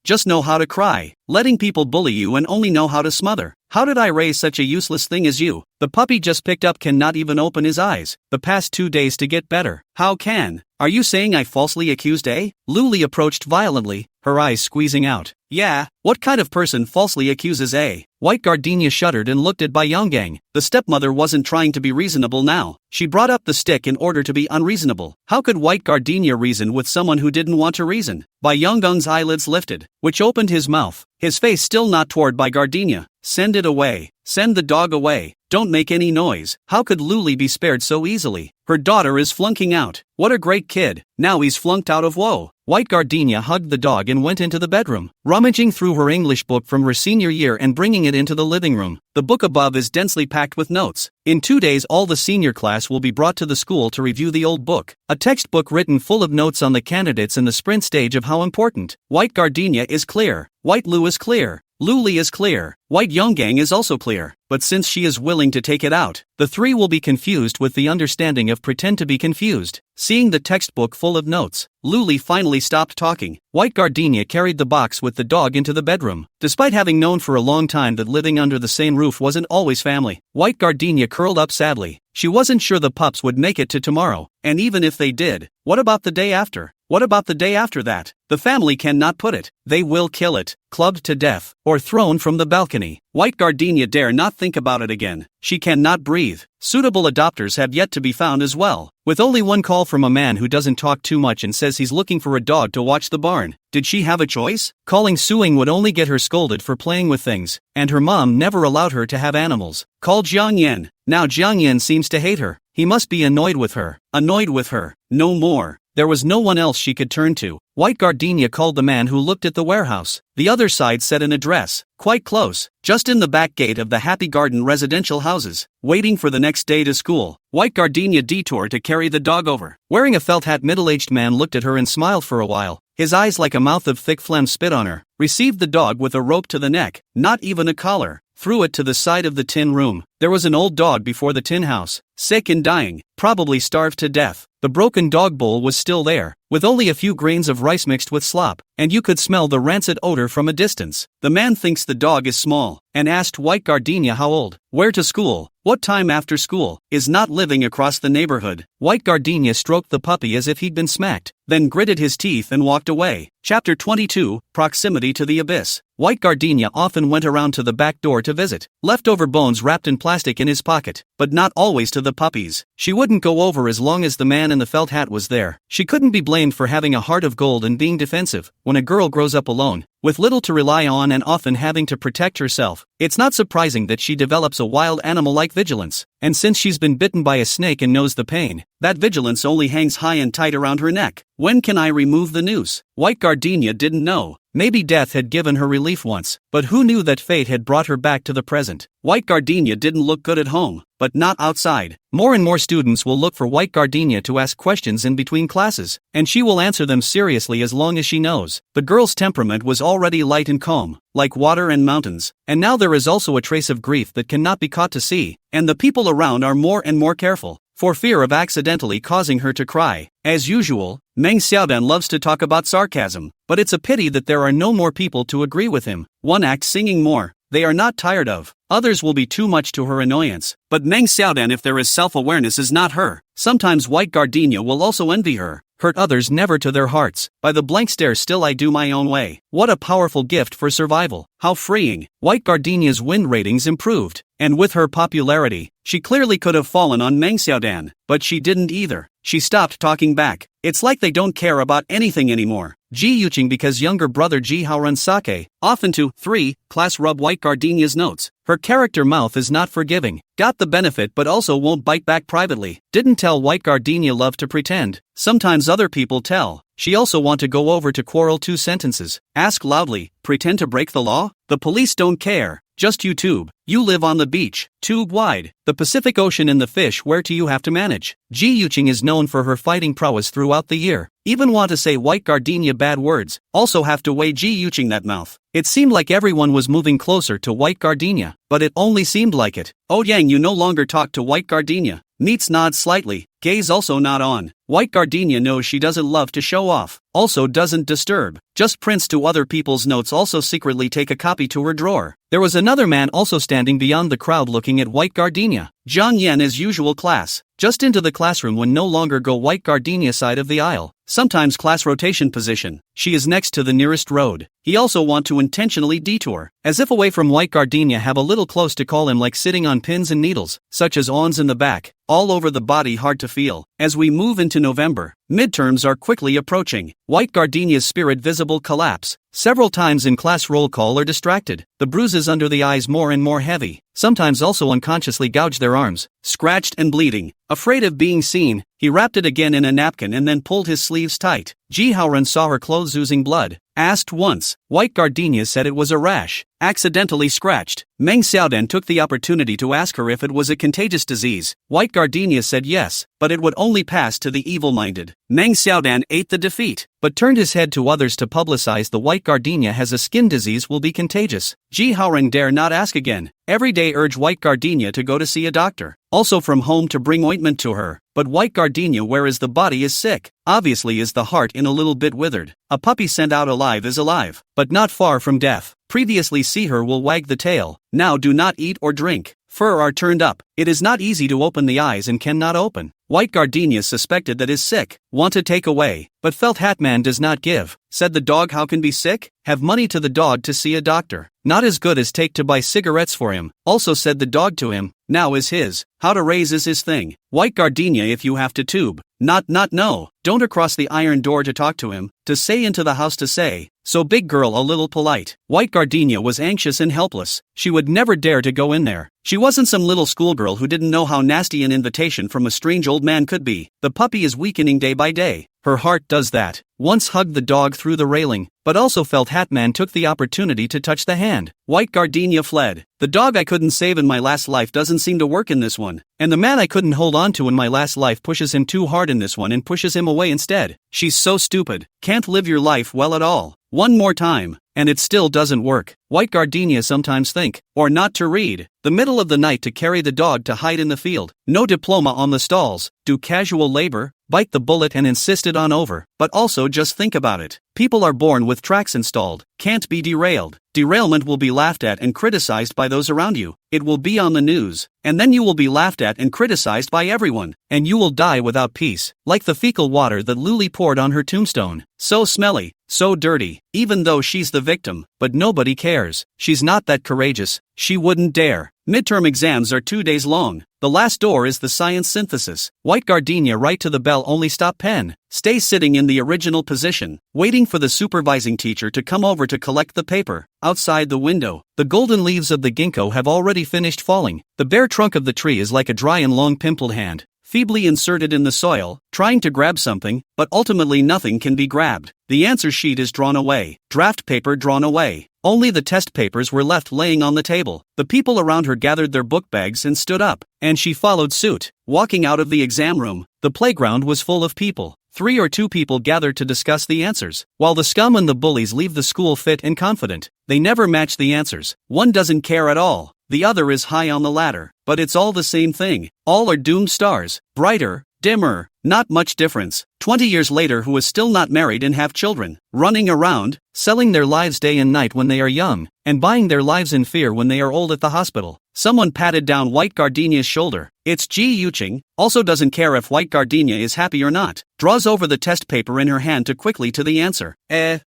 just know how to cry, letting people bully you and only know how to smother. How did I raise such a useless thing as you? The puppy just picked up cannot even open his eyes. The past 2 days to get better. How can? Are you saying I falsely accused A? Luli approached violently, her eyes squeezing out. Yeah, what kind of person falsely accuses A? White Gardenia shuddered and looked at Bai Yonggang. The stepmother wasn't trying to be reasonable now. She brought up the stick in order to be unreasonable. How could White Gardenia reason with someone who didn't want to reason? Bai Yonggang's eyelids lifted, which opened his mouth, his face still not toward Bai Gardenia. Send it away. Send the dog away. Don't make any noise. How could Luli be spared so easily? Her daughter is flunking out. What a great kid. Now he's flunked out of woe. White Gardenia hugged the dog and went into the bedroom, rummaging through her English book from her senior year and bringing it into the living room. The book above is densely packed with notes. In 2 days all the senior class will be brought to the school to review the old book. A textbook written full of notes on the candidates in the sprint stage of how important. White Gardenia is clear. White Lu is clear. Luli is clear. White Yonggang is also clear, but since she is willing to take it out, the three will be confused with the understanding of pretend to be confused. Seeing the textbook full of notes, Luli finally stopped talking. White Gardenia carried the box with the dog into the bedroom. Despite having known for a long time that living under the same roof wasn't always family, White Gardenia curled up sadly. She wasn't sure the pups would make it to tomorrow, and even if they did, what about the day after? What about the day after that? The family cannot put it. They will kill it, clubbed to death, or thrown from the balcony. White Gardenia dare not think about it again. She cannot breathe. Suitable adopters have yet to be found as well. With only one call from a man who doesn't talk too much and says he's looking for a dog to watch the barn. Did she have a choice? Calling Suing would only get her scolded for playing with things, and her mom never allowed her to have animals. Call Jiang Yan. Now Jiang Yan seems to hate her. He must be annoyed with her. Annoyed with her. No more. There was no one else she could turn to. White Gardenia called the man who looked at the warehouse. The other side said an address, quite close, just in the back gate of the Happy Garden residential houses. Waiting for the next day to school, White Gardenia detoured to carry the dog over. Wearing a felt hat, middle-aged man looked at her and smiled for a while. His eyes like a mouth of thick phlegm spit on her. Received the dog with a rope to the neck, not even a collar. Threw it to the side of the tin room. There was an old dog before the tin house, sick and dying, probably starved to death. The broken dog bowl was still there, with only a few grains of rice mixed with slop, and you could smell the rancid odor from a distance. The man thinks the dog is small, and asked White Gardenia how old, where to school, what time after school, is not living across the neighborhood. White Gardenia stroked the puppy as if he'd been smacked, then gritted his teeth and walked away. Chapter 22, Proximity to the Abyss. White Gardenia often went around to the back door to visit, leftover bones wrapped in plastic in his pocket, but not always to the puppies. She wouldn't go over as long as the man in the felt hat was there. She couldn't be blamed for having a heart of gold and being defensive. When a girl grows up alone, with little to rely on and often having to protect herself, it's not surprising that she develops a wild animal-like vigilance. And since she's been bitten by a snake and knows the pain, that vigilance only hangs high and tight around her neck. When can I remove the noose? White Gardenia didn't know. Maybe death had given her relief once, but who knew that fate had brought her back to the present? White Gardenia didn't look good at home, but not outside. More and more students will look for White Gardenia to ask questions in between classes, and she will answer them seriously as long as she knows. The girl's temperament was already light and calm, like water and mountains, and now there is also a trace of grief that cannot be caught to see, and the people around are more and more careful, for fear of accidentally causing her to cry. As usual, Meng Xiaodan loves to talk about sarcasm, but it's a pity that there are no more people to agree with him. One act singing more, they are not tired of. Others will be too much to her annoyance. But Meng Xiaodan, if there is self-awareness, is not her. Sometimes White Gardenia will also envy her. Hurt others never to their hearts. By the blank stare, still I do my own way. What a powerful gift for survival. How freeing. White Gardenia's wind ratings improved. And with her popularity, she clearly could have fallen on Meng Xiaodan, but she didn't either. She stopped talking back. It's like they don't care about anything anymore. Ji Yuqing, because younger brother Ji Hao runs sake, often to 3 class rub White Gardenia's notes. Her character mouth is not forgiving. Got the benefit but also won't bite back privately. Didn't tell White Gardenia love to pretend. Sometimes other people tell. She also want to go over to quarrel 2 sentences. Ask loudly, pretend to break the law? The police don't care. Just YouTube. You live on the beach, tube wide, the Pacific Ocean and the fish where do you have to manage? Ji Yuqing is known for her fighting prowess throughout the year. Even want to say White Gardenia bad words, also have to weigh Ji Yuqing that mouth. It seemed like everyone was moving closer to White Gardenia, but it only seemed like it. Oh Yang, you no longer talk to White Gardenia. Meets nods slightly, gaze also not on. White gardenia knows she doesn't love to show off, also doesn't disturb, just prints to other people's notes, also secretly take a copy to her drawer. There was another man also standing beyond the crowd looking at white gardenia. Jiang Yan as usual class, just into the classroom when no longer go white gardenia side of the aisle. Sometimes class rotation position, she is next to the nearest road. He also want to intentionally detour, as if away from white gardenia, have a little close to call him, like sitting on pins and needles, such as ons in the back, all over the body, hard to feel. As we move into November, midterms are quickly approaching. White gardenia's spirit visible collapse. Several times in class roll call are distracted, the bruises under the eyes more and more heavy, sometimes also unconsciously gouge their arms, scratched and bleeding. Afraid of being seen, he wrapped it again in a napkin and then pulled his sleeves tight. Ji Haoran saw her clothes oozing blood, asked once. White gardenia said it was a rash, accidentally scratched. Meng Xiaodan took the opportunity to ask her if it was a contagious disease. White gardenia said yes, but it would only pass to the evil-minded. Meng Xiaodan ate the defeat, but turned his head to others to publicize the white gardenia has a skin disease will be contagious. Ji Haoran dare not ask again. Every day urge white gardenia to go to see a doctor, also from home to bring ointment to her. But white gardenia, whereas the body is sick, obviously is the heart in a little bit withered. A puppy sent out alive is alive, but not far from death. Previously see her will wag the tail, now do not eat or drink. Fur are turned up, it is not easy to open the eyes and cannot open. White gardenia suspected that is sick, want to take away, but felt Hatman does not give. Said the dog how can be sick? Have money to the dog to see a doctor. Not as good as take to buy cigarettes for him. Also said the dog to him, now is his, how to raise is his thing. White gardenia if you have to tube, not no, don't across the iron door to talk to him, to say into the house to say. So big girl a little polite. White gardenia was anxious and helpless, she would never dare to go in there. She wasn't some little schoolgirl who didn't know how nasty an invitation from a strange old man could be. The puppy is weakening day by day. Her heart does that. Once hugged the dog through the railing, but also felt Hatman took the opportunity to touch the hand. White gardenia fled. The dog I couldn't save in my last life doesn't seem to work in this one. And the man I couldn't hold on to in my last life pushes him too hard in this one and pushes him away instead. She's so stupid. Can't live your life well at all. One more time, and it still doesn't work. White gardenia sometimes think, or not to read. The middle of the night to carry the dog to hide in the field. No diploma on the stalls. Do casual labor. Bite the bullet and insist it on over. But also just think about it. People are born with tracks installed. Can't be derailed. Derailment will be laughed at and criticized by those around you. It will be on the news. And then you will be laughed at and criticized by everyone. And you will die without peace. Like the fecal water that Luli poured on her tombstone. So smelly. So dirty. Even though she's the victim. But nobody cares. She's not that courageous. She wouldn't dare. Midterm exams are 2 days long. The last door is the science synthesis. White gardenia right to the bell only stop pen. Stay sitting in the original position, waiting for the supervising teacher to come over to collect the paper. Outside the window, the golden leaves of the ginkgo have already finished falling. The bare trunk of the tree is like a dry and long pimpled hand, feebly inserted in the soil, trying to grab something, but ultimately nothing can be grabbed. The answer sheet is drawn away, draft paper drawn away. Only the test papers were left laying on the table. The people around her gathered their book bags and stood up, and she followed suit. Walking out of the exam room, the playground was full of people. 3 or 2 people gathered to discuss the answers, while the scum and the bullies leave the school fit and confident. They never match the answers. One doesn't care at all. The other is high on the ladder, but it's all the same thing. All are doomed stars, brighter, dimmer, not much difference. 20 years later who is still not married and have children, running around, selling their lives day and night when they are young, and buying their lives in fear when they are old at the hospital. Someone patted down White Gardenia's shoulder. It's Ji Yuqing, also doesn't care if White Gardenia is happy or not. Draws over the test paper in her hand to quickly to the answer.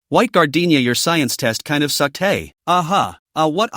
White Gardenia, your science test kind of sucked, hey. What?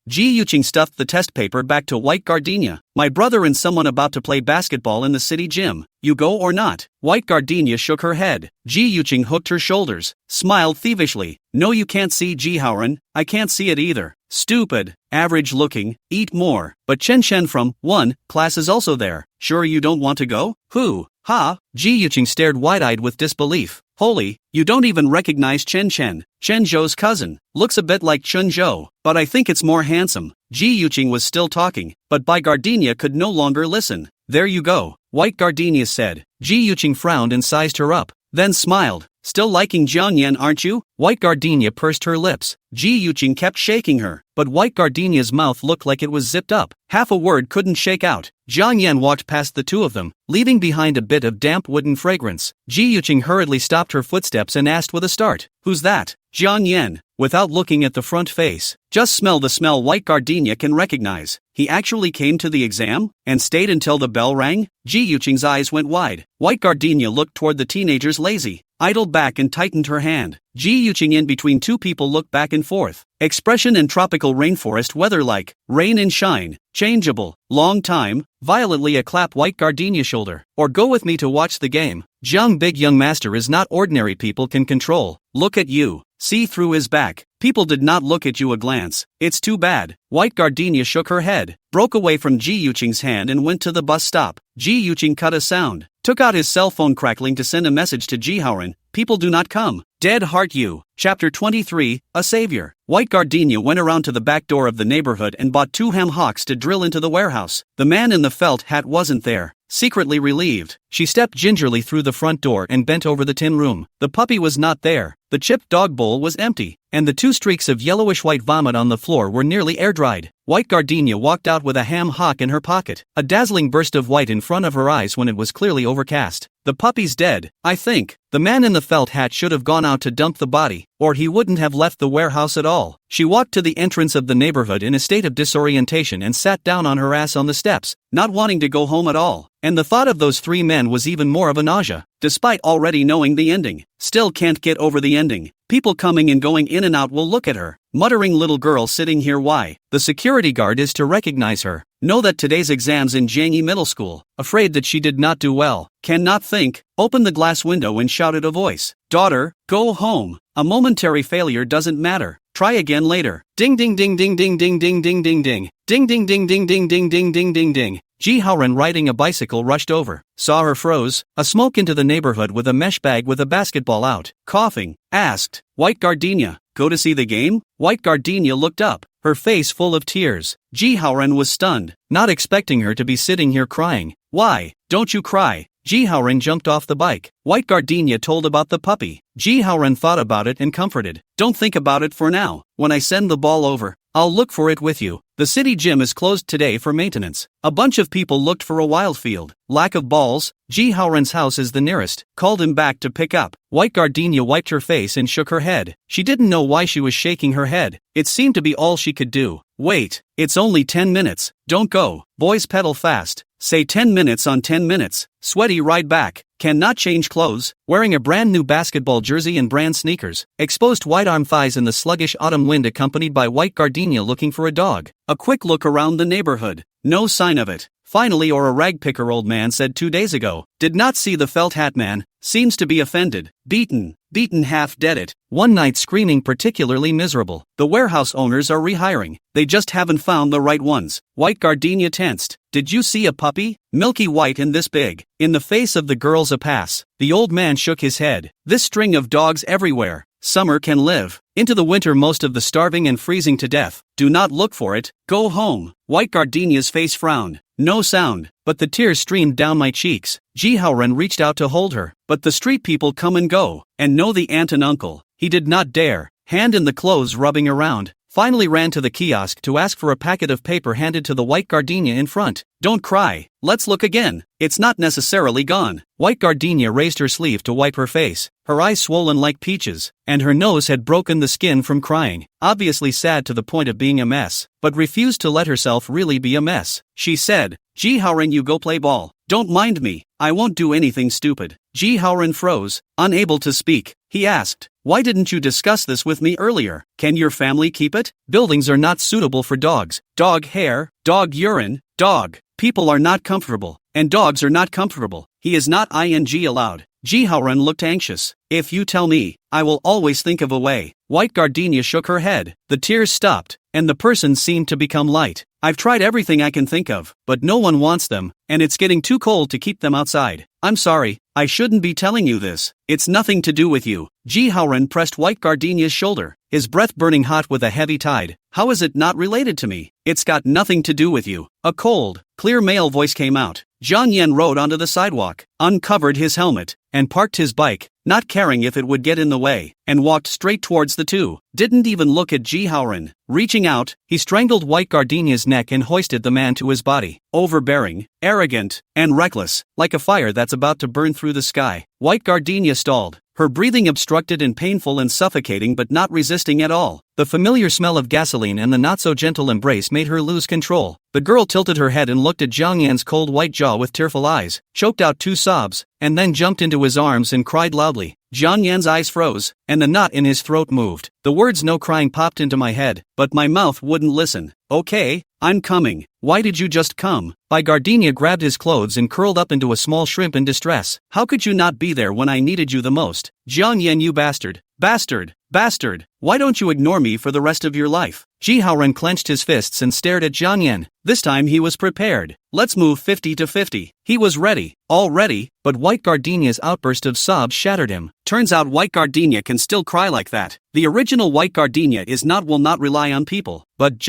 Ji Yuqing stuffed the test paper back to White Gardenia. My brother and someone about to play basketball in the city gym. You go or not? White Gardenia shook her head. Ji Yuqing hooked her shoulders, smiled thievishly. No, you can't see, Ji Haoran. I can't see it either. Stupid, average looking, eat more. But Chen Chen from 1 class is also there. Sure you don't want to go? Who? Ha? Ji Yuqing stared wide-eyed with disbelief. Holy, you don't even recognize Chen Chen. Chen Zhou's cousin. Looks a bit like Chen Zhou, but I think it's more handsome. Ji Yuqing was still talking, but Bai Gardenia could no longer listen. There you go, White Gardenia said. Ji Yuqing frowned and sized her up, then smiled. Still liking Jiang Yan, aren't you? White Gardenia pursed her lips. Ji Yuqing kept shaking her, but White Gardenia's mouth looked like it was zipped up. Half a word couldn't shake out. Jiang Yan walked past the two of them, leaving behind a bit of damp wooden fragrance. Ji Yuqing hurriedly stopped her footsteps and asked with a start, "Who's that?" Jiang Yan, without looking at the front face. "Just smell the smell White Gardenia can recognize. He actually came to the exam? And stayed until the bell rang?" Ji Yuqing's eyes went wide. White Gardenia looked toward the teenager's lazy, idled back and tightened her hand. Ji Yuqing in between two people looked back and forth. Expression in tropical rainforest weather like, rain and shine, changeable, long time, violently a clap White Gardenia shoulder. "Or go with me to watch the game. Jiang big young master is not ordinary people can control. Look at you. See through his back. People did not look at you a glance. It's too bad." White Gardenia shook her head, broke away from Ji Yuqing's hand and went to the bus stop. Ji Yuqing cut a sound, took out his cell phone crackling to send a message to Ji Haoran. "People do not come. Dead heart you." Chapter 23, A Savior. White Gardenia went around to the back door of the neighborhood and bought 2 ham hocks to drill into the warehouse. The man in the felt hat wasn't there. Secretly relieved, she stepped gingerly through the front door and bent over the tin room. The puppy was not there. The chipped dog bowl was empty, and the 2 streaks of yellowish-white vomit on the floor were nearly air-dried. White Gardenia walked out with a ham hock in her pocket, a dazzling burst of white in front of her eyes when it was clearly overcast. "The puppy's dead, I think." The man in the felt hat should have gone out to dump the body, or he wouldn't have left the warehouse at all. She walked to the entrance of the neighborhood in a state of disorientation and sat down on her ass on the steps, not wanting to go home at all. And the thought of those 3 men was even more of a nausea, despite already knowing the ending. Still can't get over the ending. People coming and going in and out will look at her, muttering, "Little girl sitting here, why?" The security guard is to recognize her, know that today's exams in Jiangyi Middle School, afraid that she did not do well, cannot think, opened the glass window and shouted a voice, "Daughter, go home. A momentary failure doesn't matter. Try again later." Ding ding ding ding ding ding ding ding ding ding. Ding ding ding ding ding ding ding ding ding ding. Ji Haoran riding a bicycle rushed over, saw her froze, a smoke into the neighborhood with a mesh bag with a basketball out, coughing, asked, "White Gardenia, go to see the game?" White Gardenia looked up, her face full of tears. Ji Haoran was stunned, not expecting her to be sitting here crying. "Why, don't you cry?" Ji Haoran jumped off the bike. White Gardenia told about the puppy. Ji Haoran thought about it and comforted. "Don't think about it for now. When I send the ball over, I'll look for it with you. The city gym is closed today for maintenance." A bunch of people looked for a wild field. Lack of balls. Ji Haoran's house is the nearest. Called him back to pick up. White Gardenia wiped her face and shook her head. She didn't know why she was shaking her head. It seemed to be all she could do. "Wait, it's only 10 minutes. Don't go. Boys pedal fast. Say 10 minutes on 10 minutes. Sweaty ride back. Cannot change clothes. Wearing a brand new basketball jersey and brand sneakers. Exposed white arm thighs in the sluggish autumn wind accompanied by White Gardenia looking for a dog. A quick look around the neighborhood. No sign of it. Finally, or a rag picker old man said 2 days ago. Did not see the felt hat man. Seems to be offended. Beaten half dead it. One night screaming particularly miserable. The warehouse owners are rehiring. They just haven't found the right ones. White Gardenia tensed. Did you see a puppy? Milky white and this big. In the face of the girls a pass. The old man shook his head. This string of dogs everywhere. Summer can live. Into the winter most of the starving and freezing to death. Do not look for it. Go home. White Gardenia's face frowned. No sound, but the tears streamed down my cheeks. Ji Haoran reached out to hold her, but the street people come and go, and know the aunt and uncle. He did not dare, hand in the clothes rubbing around. Finally ran to the kiosk to ask for a packet of paper handed to the White Gardenia in front. "Don't cry, let's look again. It's not necessarily gone." White Gardenia raised her sleeve to wipe her face, her eyes swollen like peaches, and her nose had broken the skin from crying, obviously sad to the point of being a mess, but refused to let herself really be a mess. She said, "Ji Haoran, you go play ball. Don't mind me, I won't do anything stupid." Ji Haoran froze, unable to speak. He asked, "Why didn't you discuss this with me earlier? Can your family keep it? Buildings are not suitable for dogs. Dog hair, dog urine, dog. People are not comfortable, and dogs are not comfortable. He is not ing allowed." Ji Haoran looked anxious. "If you tell me, I will always think of a way." White Gardenia shook her head. The tears stopped, and the person seemed to become light. "I've tried everything I can think of, but no one wants them, and it's getting too cold to keep them outside. I'm sorry, I shouldn't be telling you this. It's nothing to do with you." Ji Haoran pressed White Gardenia's shoulder, his breath burning hot with a heavy tide. "How is it not related to me? It's got nothing to do with you." A cold, clear male voice came out. Jiang Yan rode onto the sidewalk, uncovered his helmet, and parked his bike. not caring if it would get in the way, and walked straight towards the two. Didn't even look at Ji Haoran. Reaching out, he strangled White Gardenia's neck and hoisted the man to his body. Overbearing, arrogant, and reckless, like a fire that's about to burn through the sky. White Gardenia stalled, her breathing obstructed and painful and suffocating but not resisting at all. The familiar smell of gasoline and the not-so-gentle embrace made her lose control. The girl tilted her head and looked at Jiang Yan's cold white jaw with tearful eyes, choked out 2 sobs, and then jumped into his arms and cried loudly. Jiang Yan's eyes froze, and the knot in his throat moved. The words "no crying" popped into my head, but my mouth wouldn't listen. Okay, I'm coming. Why did you just come? Gardenia grabbed his clothes and curled up into a small shrimp in distress. How could you not be there when I needed you the most? Jiang Yan, you bastard. Bastard. Bastard. Why don't you ignore me for the rest of your life? Ji Haoran clenched his fists and stared at Jiang Yan. This time he was prepared. Let's move 50-50. He was ready. All ready, but White Gardenia's outburst of sobs shattered him. Turns out White Gardenia can still cry like that. The original White Gardenia will not rely on people, but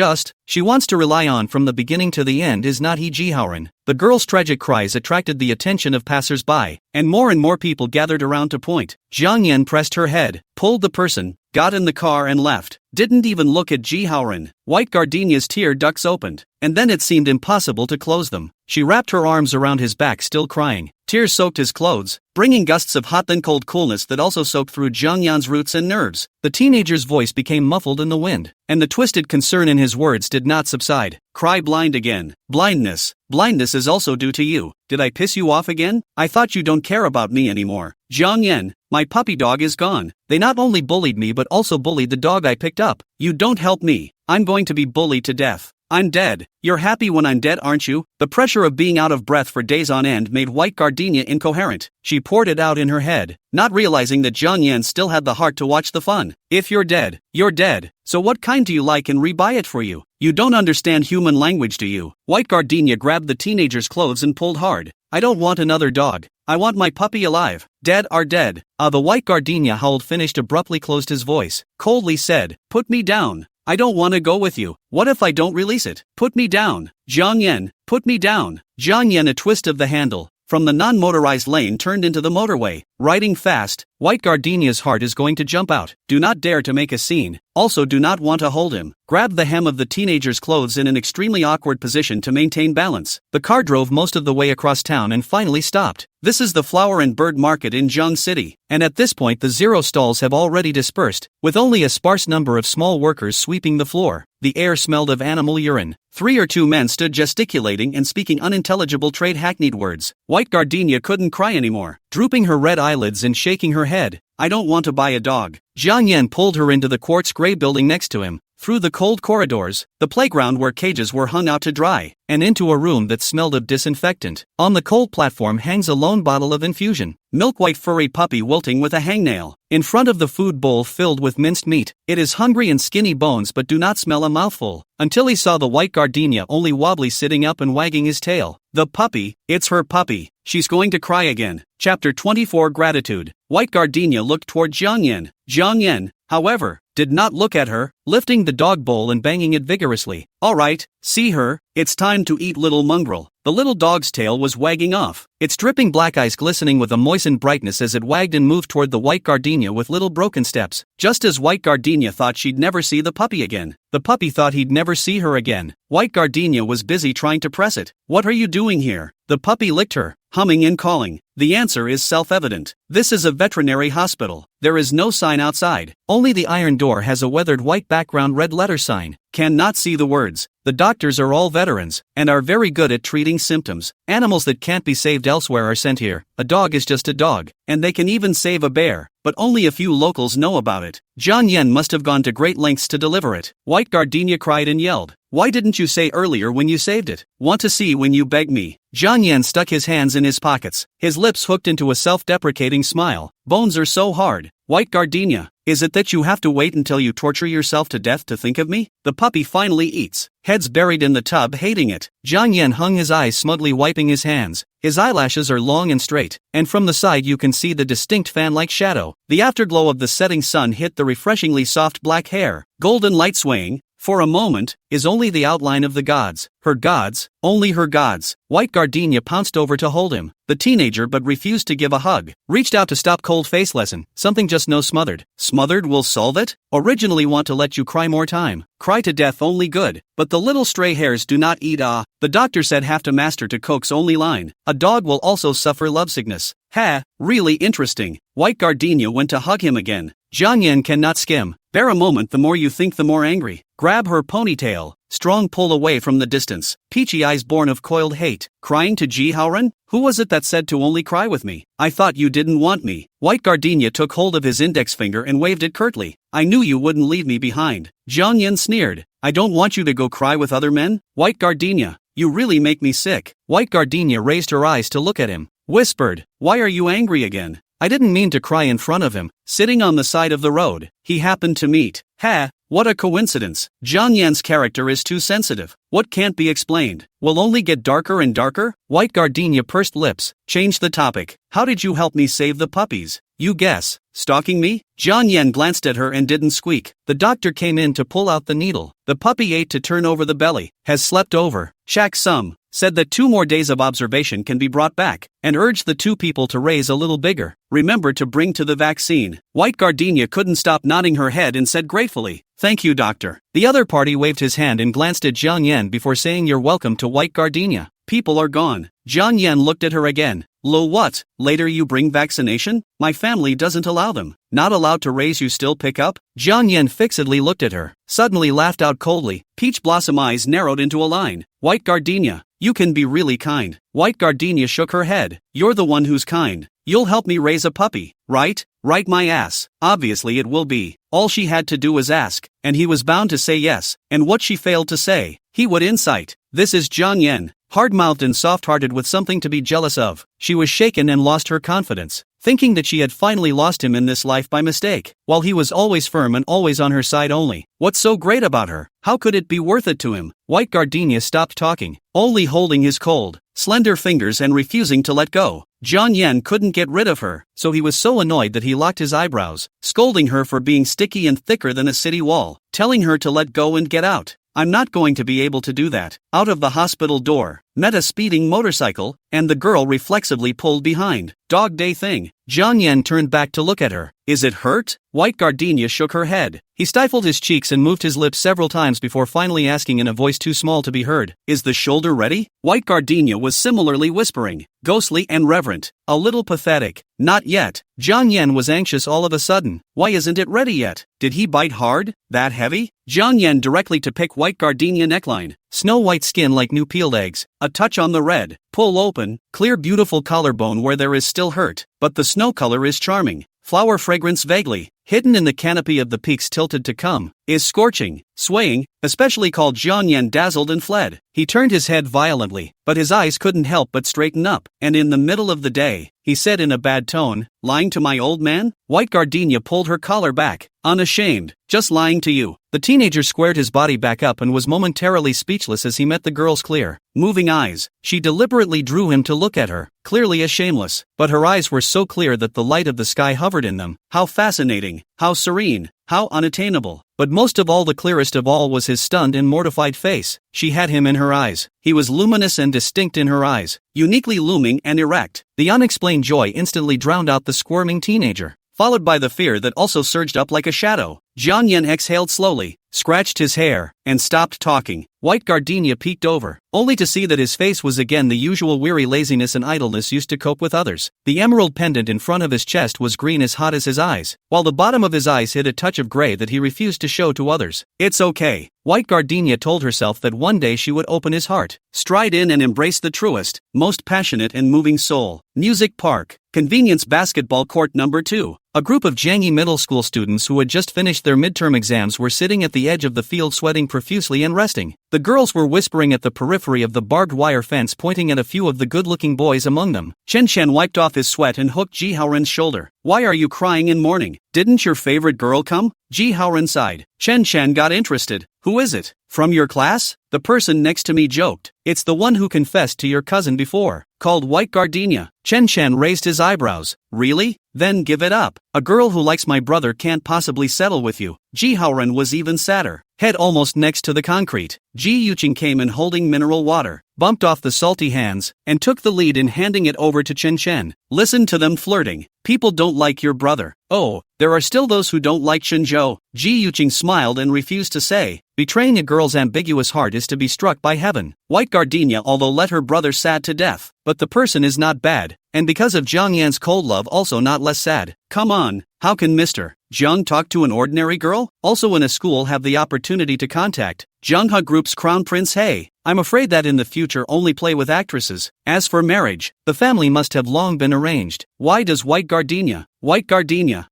she wants to rely on from the beginning to the end is not he Ji Haoran. The girl's tragic cries attracted the attention of passers-by, and more people gathered around to point. Jiang Yan pressed her head, pulled the person, got in the car and left. Didn't even look at Ji Haoran. White Gardenia's tear ducts opened, and then it seemed impossible to close them. She wrapped her arms around his back, still crying. Tears soaked his clothes, bringing gusts of hot then cold coolness that also soaked through Jiang Yan's roots and nerves. The teenager's voice became muffled in the wind, and the twisted concern in his words did not subside. Cry blind again. Blindness. Blindness is also due to you. Did I piss you off again? I thought you don't care about me anymore. Jiang Yan, my puppy dog is gone. They not only bullied me but also bullied the dog I picked up. You don't help me. I'm going to be bullied to death. I'm dead. You're happy when I'm dead, aren't you? The pressure of being out of breath for days on end made White Gardenia incoherent. She poured it out in her head, not realizing that Jiang Yan still had the heart to watch the fun. If you're dead, you're dead. So what kind do you like and rebuy it for you? You don't understand human language, do you? White Gardenia grabbed the teenager's clothes and pulled hard. I don't want another dog. I want my puppy alive. Dead are dead. The White Gardenia howled, finished abruptly, closed his voice, coldly said, put me down. I don't want to go with you. What if I don't release it? Put me down. Jiang Yan, put me down. Jiang Yan, a twist of the handle from the non-motorized lane turned into the motorway. Riding fast, White Gardenia's heart is going to jump out. Do not dare to make a scene. Also do not want to hold him. Grabbed the hem of the teenager's clothes in an extremely awkward position to maintain balance. The car drove most of the way across town and finally stopped. This is the flower and bird market in Zhang City, and at this point the 0 stalls have already dispersed, with only a sparse number of small workers sweeping the floor. The air smelled of animal urine. 3 or 2 men stood gesticulating and speaking unintelligible trade-hackneyed words. White Gardenia couldn't cry anymore, drooping her red eyelids and shaking her head. I don't want to buy a dog. Jiang Yan pulled her into the quartz gray building next to him, through the cold corridors, the playground where cages were hung out to dry, and into a room that smelled of disinfectant. On the cold platform hangs a lone bottle of infusion. Milk-white furry puppy wilting with a hangnail. In front of the food bowl filled with minced meat. It is hungry and skinny bones but do not smell a mouthful. Until he saw the White Gardenia only wobbly sitting up and wagging his tail. The puppy, it's her puppy. She's going to cry again. Chapter 24, Gratitude. White Gardenia looked toward Jiang Yan. Jiang Yan, however, did not look at her, lifting the dog bowl and banging it vigorously. All right, see her, it's time to eat, little mongrel. The little dog's tail was wagging off, its dripping black eyes glistening with a moistened brightness as it wagged and moved toward the White Gardenia with little broken steps. Just as White Gardenia thought she'd never see the puppy again, the puppy thought he'd never see her again. White Gardenia was busy trying to press it. What are you doing here? The puppy licked her, humming and calling. The answer is self-evident. This is a veterinary hospital. There is no sign outside. Only the iron door has a weathered white background red letter sign. Cannot see the words. The doctors are all veterans, and are very good at treating symptoms. Animals that can't be saved elsewhere are sent here. A dog is just a dog, and they can even save a bear, but only a few locals know about it. Jiang Yan must have gone to great lengths to deliver it. White Gardenia cried and yelled. Why didn't you say earlier when you saved it? Want to see when you beg me? Jiang Yan stuck his hands in his pockets, his lips hooked into a self-deprecating smile. Bones are so hard. White Gardenia, is it that you have to wait until you torture yourself to death to think of me? The puppy finally eats, heads buried in the tub, hating it. Jiang Yan hung his eyes, smugly wiping his hands. His eyelashes are long and straight, and from the side you can see the distinct fan-like shadow. The afterglow of the setting sun hit the refreshingly soft black hair, golden light swaying, for a moment, is only the outline of the gods. Her gods, only her gods. White Gardenia pounced over to hold him. The teenager but refused to give a hug. Reached out to stop cold face lesson. Something just no smothered. Smothered will solve it? Originally want to let you cry more time. Cry to death only good. But the little stray hairs do not eat The doctor said have to master to coax only line. A dog will also suffer lovesickness. Ha, really interesting. White Gardenia went to hug him again. Jiang Yan cannot skim. Bear a moment, the more you think the more angry. Grab her ponytail. Strong pull away from the distance. Peachy eyes born of coiled hate. Crying to Ji Haoren? Who was it that said to only cry with me? I thought you didn't want me. White Gardenia took hold of his index finger and waved it curtly. I knew you wouldn't leave me behind. Jiang Yan sneered. I don't want you to go cry with other men. White Gardenia, you really make me sick. White Gardenia raised her eyes to look at him. Whispered, why are you angry again? I didn't mean to cry in front of him. Sitting on the side of the road, he happened to meet. Ha, what a coincidence. Jiang Yan's character is too sensitive. What can't be explained will only get darker and darker. White Gardenia pursed lips. Change the topic. How did you help me save the puppies? You guess. Stalking me? Jiang Yan glanced at her and didn't squeak. The doctor came in to pull out the needle. The puppy ate to turn over the belly. Has slept over. Shaq Sum said that 2 more days of observation can be brought back, and urged the 2 people to raise a little bigger. Remember to bring to the vaccine. White Gardenia couldn't stop nodding her head and said gratefully, thank you, doctor. The other party waved his hand and glanced at Jiang Yan before saying you're welcome to White Gardenia. People are gone. Jiang Yan looked at her again. Lo what? Later you bring vaccination? My family doesn't allow them. Not allowed to raise you still pick up? Jiang Yan fixedly looked at her. Suddenly laughed out coldly. Peach blossom eyes narrowed into a line. White Gardenia, you can be really kind. White Gardenia shook her head. You're the one who's kind. You'll help me raise a puppy, right? Right my ass. Obviously it will be. All she had to do was ask, and he was bound to say yes, and what she failed to say, he would incite. This is Jiang Yan, hard-mouthed and soft-hearted with something to be jealous of. She was shaken and lost her confidence, thinking that she had finally lost him in this life by mistake, while he was always firm and always on her side only. What's so great about her? How could it be worth it to him? White Gardenia stopped talking, only holding his cold, slender fingers and refusing to let go. Jiang Yan couldn't get rid of her, so he was so annoyed that he locked his eyebrows, scolding her for being sticky and thicker than a city wall, telling her to let go and get out. I'm not going to be able to do that. Out of the hospital door, met a speeding motorcycle, and the girl reflexively pulled behind. Dog day thing. Jiang Yan turned back to look at her. Is it hurt? White Gardenia shook her head. He stifled his cheeks and moved his lips several times before finally asking in a voice too small to be heard, is the shoulder ready? White Gardenia was similarly whispering, ghostly and reverent, a little pathetic. Not yet. Jiang Yan was anxious all of a sudden. Why isn't it ready yet? Did he bite hard? That heavy? Jiang Yan directly to pick White Gardenia neckline. Snow white skin like new peeled eggs, a touch on the red, pull open, clear beautiful collarbone where there is still hurt, but the snow color is charming. Flower fragrance vaguely, hidden in the canopy of the peaks tilted to come, is scorching, swaying, especially called Jiang Yan dazzled and fled. He turned his head violently, but his eyes couldn't help but straighten up, and in the middle of the day, he said in a bad tone, lying to my old man? White Gardenia pulled her collar back, unashamed, just lying to you. The teenager squared his body back up and was momentarily speechless as he met the girl's clear, moving eyes. She deliberately drew him to look at her, clearly as shameless, but her eyes were so clear that the light of the sky hovered in them. How fascinating, how serene, how unattainable. But most of all, the clearest of all was his stunned and mortified face. She had him in her eyes. He was luminous and distinct in her eyes, uniquely looming and erect. The unexplained joy instantly drowned out the squirming teenager, followed by the fear that also surged up like a shadow. Jiang Yan exhaled slowly, scratched his hair, and stopped talking. White Gardenia peeked over, only to see that his face was again the usual weary laziness and idleness used to cope with others. The emerald pendant in front of his chest was green as hot as his eyes, while the bottom of his eyes hid a touch of gray that he refused to show to others. It's okay. White Gardenia told herself that one day she would open his heart, stride in and embrace the truest, most passionate and moving soul. Music Park, Convenience Basketball Court number 2. A group of jangy middle school students who had just finished their midterm exams were sitting at the edge of the field sweating profusely and resting. The girls were whispering at the periphery of the barbed wire fence, pointing at a few of the good-looking boys among them. Chen Chen wiped off his sweat and hooked Ji Haoren's shoulder. Why are you crying in mourning? Didn't your favorite girl come? Ji Haoren sighed. Chen Chen got interested. Who is it? From your class? The person next to me joked. It's the one who confessed to your cousin before, called White Gardenia. Chen Chen raised his eyebrows. Really? Then give it up. A girl who likes my brother can't possibly settle with you. Ji Haoren was even sadder. head almost next to the concrete. Ji Yuqing came in holding mineral water, bumped off the salty hands, and took the lead in handing it over to Chen Chen. Listen to them flirting. People don't like your brother. Oh, there are still those who don't like Shenzhou. Ji Yuqing smiled and refused to say. Betraying a girl's ambiguous heart is to be struck by heaven. White Gardenia although let her brother sad to death, but the person is not bad, and because of Jiang Yan's cold love also not less sad. Come on, how can Mr. Jiang talk to an ordinary girl? Also in a school have the opportunity to contact Jianghe Group's crown prince. Hey, I'm afraid that in the future only play with actresses. As for marriage, the family must have long been arranged. Why does White Gardenia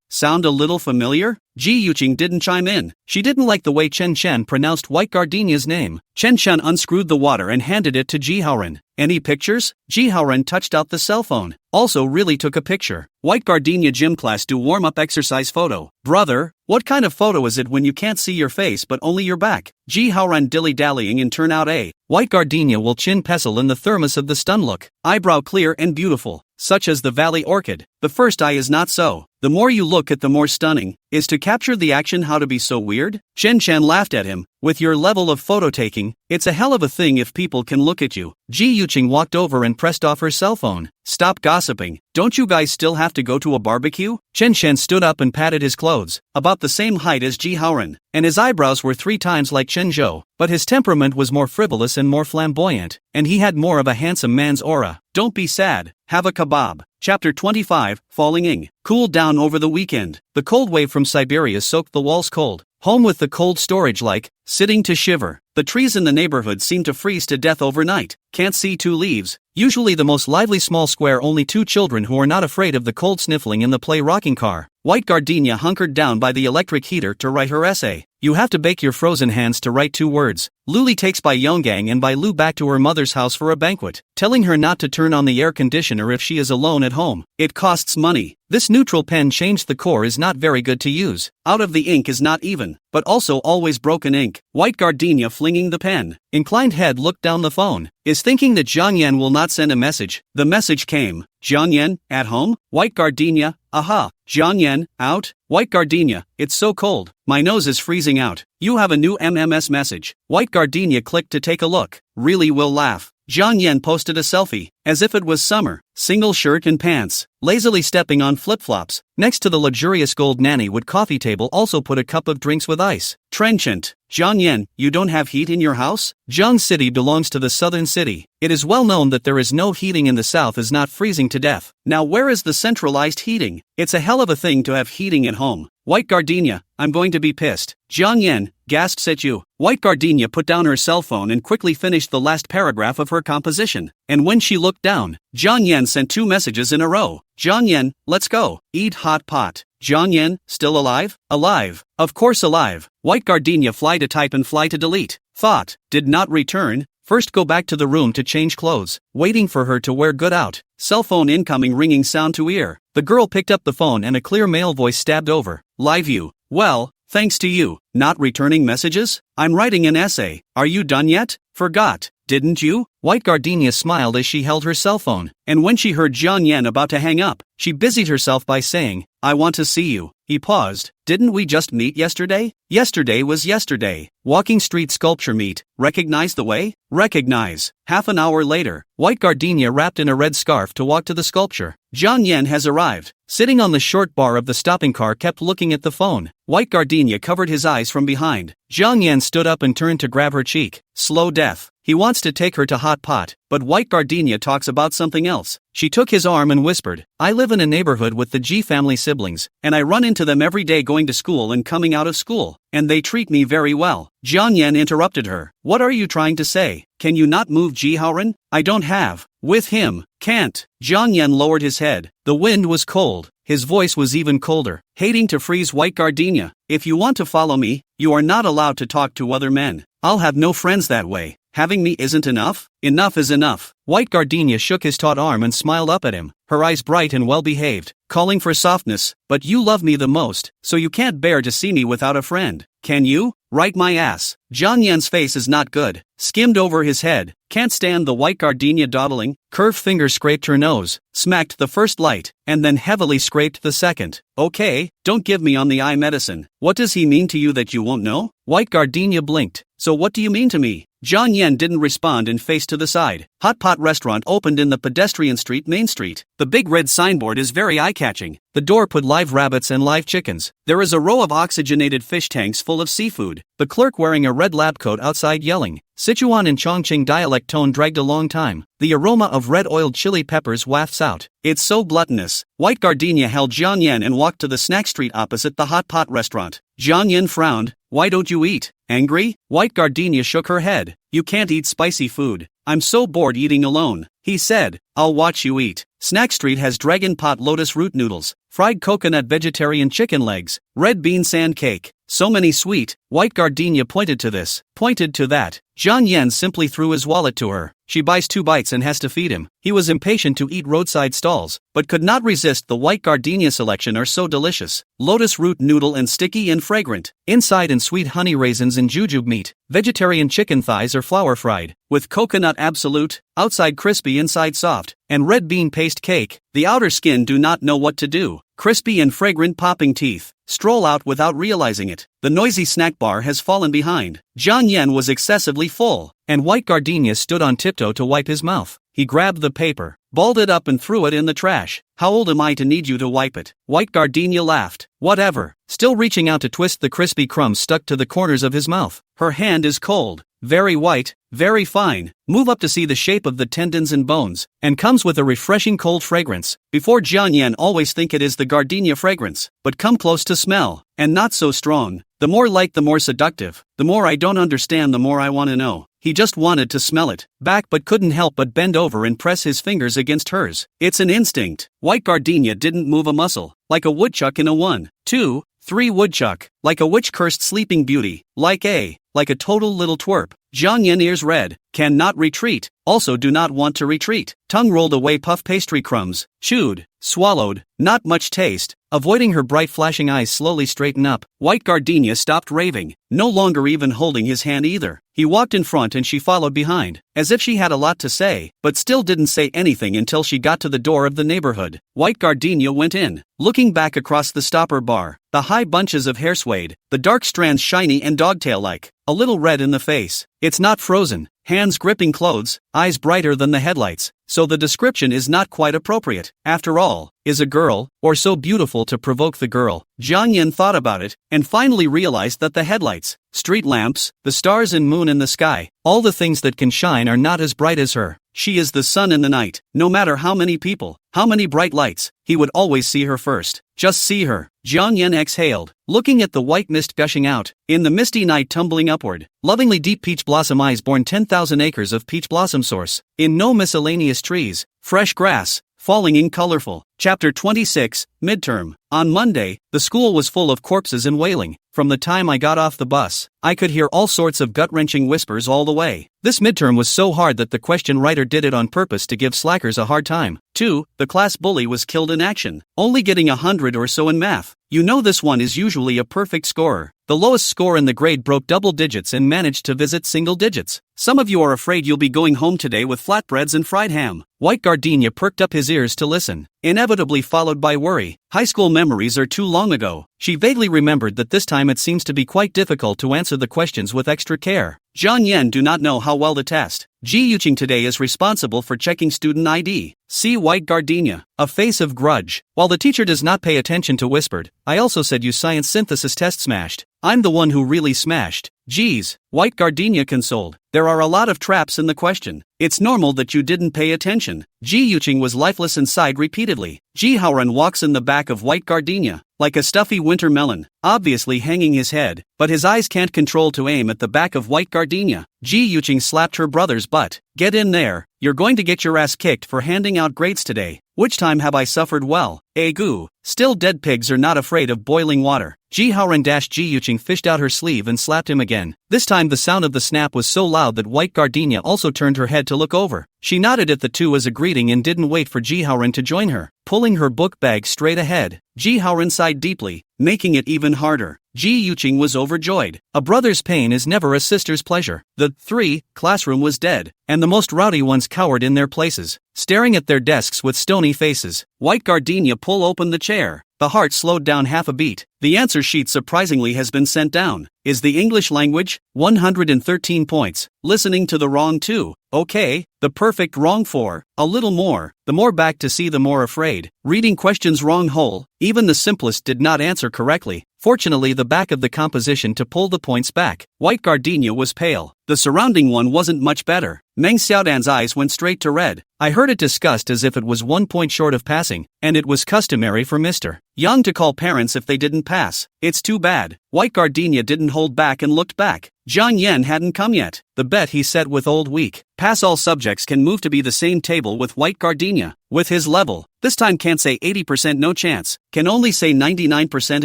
sound a little familiar? Ji Yuqing didn't chime in. She didn't like the way Chen Chen pronounced White Gardenia's name. Chen Chen unscrewed the water and handed it to Ji Haoren. Any pictures? Ji Haoren touched out the cell phone. Also really took a picture. White Gardenia gym class do warm-up exercise photo. Brother, what kind of photo is it when you can't see your face but only your back? Ji Haoren dilly-dallying in turnout A. White Gardenia will chin pestle in the thermos of the stun look. Eyebrow clear and beautiful, such as the valley orchid. The first eye is not so. The more you look at the more stunning. Is to capture the action how to be so weird? Chen Chen laughed at him. With your level of photo taking, it's a hell of a thing if people can look at you. Ji Yuqing walked over and pressed off her cell phone. Stop gossiping. Don't you guys still have to go to a barbecue? Chen Chen stood up and patted his clothes, about the same height as Ji Haoren, and his eyebrows were 3 times like Chen Zhou, but his temperament was more frivolous and more flamboyant, and he had more of a handsome man's aura. Don't be sad, have a kebab. Chapter 25, Falling Ing. Cooled down over the weekend. The cold wave from Siberia soaked the walls cold. Home with the cold storage like, sitting to shiver. The trees in the neighborhood seem to freeze to death overnight. Can't see 2 leaves. Usually the most lively small square only 2 children who are not afraid of the cold sniffling in the play rocking car. White Gardenia hunkered down by the electric heater to write her essay. You have to bake your frozen hands to write 2 words. Luli takes Bai Yonggang and Bai Lu back to her mother's house for a banquet, telling her not to turn on the air conditioner if she is alone at home. It costs money. This neutral pen changed the core is not very good to use. Out of the ink is not even, but also always broken ink. White Gardenia flinging the pen. Inclined head looked down the phone. Is thinking that Jiang Yan will not send a message. The message came. Jiang Yan, at home? White Gardenia, aha. Jiang Yan, out? White Gardenia, it's so cold. My nose is freezing out. You have a new MMS message. White Gardenia clicked to take a look. Really will laugh. Jiang Yan posted a selfie, as if it was summer, single shirt and pants, lazily stepping on flip-flops. Next to the luxurious gold nanny wood coffee table also put a cup of drinks with ice. Trenchant. Jiang Yan, you don't have heat in your house? Jiang City belongs to the southern city. It is well known that there is no heating in the south is not freezing to death. Now where is the centralized heating? It's a hell of a thing to have heating at home. White Gardenia, I'm going to be pissed. Jiang Yan, gasps at you. White Gardenia put down her cell phone and quickly finished the last paragraph of her composition. And when she looked down, Jiang Yan sent 2 messages in a row. Jiang Yan, let's go. Eat hot pot. Jiang Yan, still alive? Alive. Of course alive. White Gardenia fly to type and fly to delete. Thought, did not return. First go back to the room to change clothes. Waiting for her to wear good out. Cell phone incoming ringing sound to ear. The girl picked up the phone and a clear male voice stabbed over. Live you. Well, thanks to you. Not returning messages? I'm writing an essay. Are you done yet? Forgot. Didn't you? White Gardenia smiled as she held her cell phone, and when she heard Jiang Yan about to hang up, she busied herself by saying, I want to see you. He paused. Didn't we just meet yesterday? Yesterday was yesterday. Walking street sculpture meet. Recognize the way? Recognize. Half an hour later, White Gardenia wrapped in a red scarf to walk to the sculpture. Jiang Yan has arrived. Sitting on the short bar of the stopping car kept looking at the phone. White Gardenia covered his eyes from behind. Jiang Yan stood up and turned to grab her cheek. Slow death. He wants to take her to hot pot, but White Gardenia talks about something else. She took his arm and whispered, I live in a neighborhood with the G family siblings, and I run into them every day going to school and coming out of school, and they treat me very well. Jiang Yan interrupted her. What are you trying to say? Can you not move Ji Haoren? I don't have. With him. Can't. Jiang Yan lowered his head. The wind was cold. His voice was even colder, hating to freeze White Gardenia. If you want to follow me, you are not allowed to talk to other men. I'll have no friends that way. Having me isn't enough? Enough is enough. White Gardenia shook his taut arm and smiled up at him, her eyes bright and well-behaved, calling for softness. But you love me the most, so you can't bear to see me without a friend. Can you? Right my ass. Jiang Yan's face is not good. Skimmed over his head. Can't stand the white gardenia dawdling. Curved finger scraped her nose, smacked the first light, and then heavily scraped the second. Okay, don't give me on the eye medicine. What does he mean to you that you won't know? White gardenia blinked. So what do you mean to me? Jiang Yan didn't respond and faced to the side. Hot Pot restaurant opened in the pedestrian street Main Street. The big red signboard is very eye-catching. The door put live rabbits and live chickens. There is a row of oxygenated fish tanks full of seafood. The clerk wearing a red lab coat outside yelling. Sichuan and Chongqing dialect tone dragged a long time. The aroma of red-oiled chili peppers wafts out. It's so gluttonous. White gardenia held Jiang Yan and walked to the snack street opposite the Hot Pot restaurant. Jiang Yan frowned. Why don't you eat? Angry? White gardenia shook her head. You can't eat spicy food. I'm so bored eating alone. He said, I'll watch you eat. Snack Street has dragon pot lotus root noodles, fried coconut vegetarian chicken legs, red bean sand cake. So many sweet. White gardenia pointed to this, pointed to that. Jiang Yan simply threw his wallet to her. She buys 2 bites and has to feed him. He was impatient to eat roadside stalls, but could not resist the white gardenia selection are so delicious. Lotus root noodle and sticky and fragrant. Inside and sweet honey raisins and jujube meat. Vegetarian chicken thighs are flour fried, with coconut absolute, outside crispy inside soft, and red bean paste cake. The outer skin do not know what to do. Crispy and fragrant popping teeth. Stroll out without realizing it. The noisy snack bar has fallen behind. Jiang Yan was excessively full, and white gardenia stood on tiptoe to wipe his mouth. He grabbed the paper, balled it up and threw it in the trash. How old am I to need you to wipe it? White gardenia laughed. Whatever. Still reaching out to twist the crispy crumbs stuck to the corners of his mouth. Her hand is cold. Very white, very fine. Move up to see the shape of the tendons and bones, and comes with a refreshing cold fragrance. Before Jiang Yan always think it is the gardenia fragrance, but come close to smell, and not so strong. The more light the more seductive. The more I don't understand the more I want to know. He just wanted to smell it back but couldn't help but bend over and press his fingers against hers. It's an instinct. White gardenia didn't move a muscle, like a woodchuck in a 1, 2, 3 woodchuck, like a witch-cursed sleeping beauty, like a total little twerp. Jiang Yan ears red, cannot retreat, also do not want to retreat. Tongue rolled away puff pastry crumbs, chewed, swallowed, not much taste. Avoiding her bright flashing eyes slowly straighten up. White gardenia stopped raving, no longer even holding his hand either. He walked in front and she followed behind, as if she had a lot to say, but still didn't say anything until she got to the door of the neighborhood. White gardenia went in, looking back across the stopper bar. The high bunches of hair swayed, the dark strands shiny and dogtail-like, a little red in the face. It's not frozen, hands gripping clothes, eyes brighter than the headlights, so the description is not quite appropriate. After all, is a girl, or so beautiful to provoke the girl? Jiang Yan thought about it, and finally realized that the headlights, street lamps, the stars and moon in the sky, all the things that can shine are not as bright as her. She is the sun in the night. No matter how many people, how many bright lights, he would always see her first. Just see her. Jiang Yan exhaled, looking at the white mist gushing out, in the misty night tumbling upward. Lovingly deep peach blossom eyes born 10,000 acres of peach blossom source. In no miscellaneous trees, fresh grass, falling in colorful. Chapter 26, Midterm. On Monday, the school was full of corpses and wailing. From the time I got off the bus, I could hear all sorts of gut-wrenching whispers all the way. This midterm was so hard that the question writer did it on purpose to give slackers a hard time. 2. The class bully was killed in action, only getting 100 or so in math. You know this one is usually a perfect scorer. The lowest score in the grade broke double digits and managed to visit single digits. Some of you are afraid you'll be going home today with flatbreads and fried ham. White gardenia perked up his ears to listen, inevitably followed by worry. High school memories are too long ago. She vaguely remembered that this time it seems to be quite difficult to answer the questions with extra care. Jiang Yan do not know how well to test. Ji Yuqing today is responsible for checking student ID. See white gardenia, a face of grudge. While the teacher does not pay attention to whispered, I also said you science synthesis test smashed. I'm the one who really smashed. Geez, white gardenia consoled. There are a lot of traps in the question. It's normal that you didn't pay attention. Ji Yuqing was lifeless and sighed repeatedly. Ji Haoran walks in the back of white gardenia, like a stuffy winter melon, obviously hanging his head, but his eyes can't control to aim at the back of white gardenia. Ji Yuqing slapped her brother's butt. Get in there, you're going to get your ass kicked for handing out grades today. Which time have I suffered well? Goo. Still dead pigs are not afraid of boiling water. Ji Haoran Ji Yuqing fished out her sleeve and slapped him again. This time the sound of the snap was so loud that white gardenia also turned her head to look over. She nodded at the two as a greeting and didn't wait for Ji Haoran to join her. Pulling her book bag straight ahead, Ji Haoran sighed deeply, making it even harder. Ji Yuqing was overjoyed. A brother's pain is never a sister's pleasure. The 3 classroom was dead, and the most rowdy ones cowered in their places, staring at their desks with stony faces. White Gardenia pull open the chair. The heart slowed down half a beat. The answer sheet surprisingly has been sent down. Is the English language? 113 points. Listening to the wrong 2. Okay. The perfect wrong 4. A little more. The more back to see the more afraid. Reading questions wrong whole. Even the simplest did not answer correctly. Fortunately the back of the composition to pull the points back. White Gardenia was pale. The surrounding one wasn't much better. Meng Xiaodan's eyes went straight to red. I heard it discussed as if it was 1 point short of passing, and it was customary for Mr. Yang to call parents if they didn't pass. It's too bad. White Gardenia didn't hold back and looked back. Zhang Yan hadn't come yet. The bet he set with Old Week. Pass all subjects can move to be the same table with White Gardenia. With his level, this time can't say 80% no chance, can only say 99%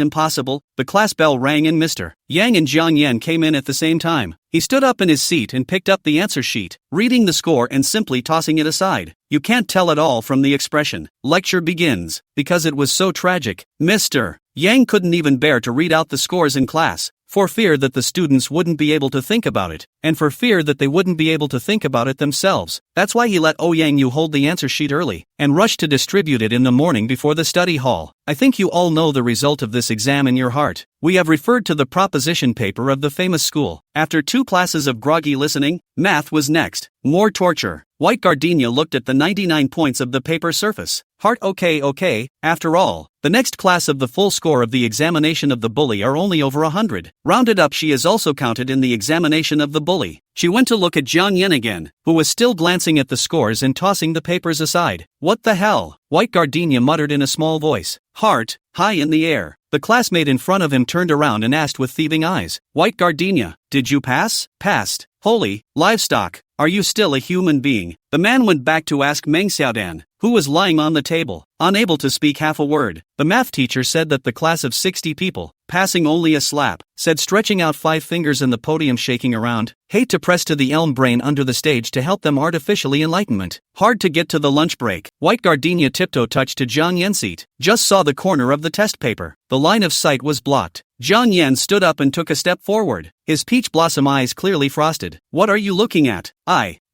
impossible. The class bell rang and Mr. Yang and Zhang Yan came in at the same time. He stood up in his seat and picked up the answer sheet, reading the score and simply tossing it aside. You can't tell at all from the expression. Lecture begins. Because it was so tragic, Mr. Yang couldn't even bear to read out the scores in class, for fear that the students wouldn't be able to think about it, and for fear that they wouldn't be able to think about it themselves. That's why he let Yang Yu hold the answer sheet early, and rushed to distribute it in the morning before the study hall. I think you all know the result of this exam in your heart. We have referred to the proposition paper of the famous school. After 2 classes of groggy listening, math was next. More torture. White Gardenia looked at the 99 points of the paper surface. Heart okay. After all, the next class of the full score of the examination of the bully are only over 100. Rounded up, she is also counted in the examination of the bully. She went to look at Zhang Yan again, who was still glancing at the scores and tossing the papers aside. What the hell? White Gardenia muttered in a small voice. Heart, high in the air. The classmate in front of him turned around and asked with thieving eyes. White Gardenia, did you pass? Passed. Holy, livestock. Are you still a human being? The man went back to ask Meng Xiaodan, who was lying on the table, unable to speak half a word. The math teacher said that the class of 60 people, passing only a slap, said, stretching out 5 fingers and the podium shaking around. Hate to press to the elm brain under the stage to help them artificially enlightenment. Hard to get to the lunch break. White Gardenia tiptoe touched to Zhang Yan's seat. Just saw the corner of the test paper. The line of sight was blocked. Zhang Yan stood up and took a step forward. His peach blossom eyes clearly frosted. What are you looking at?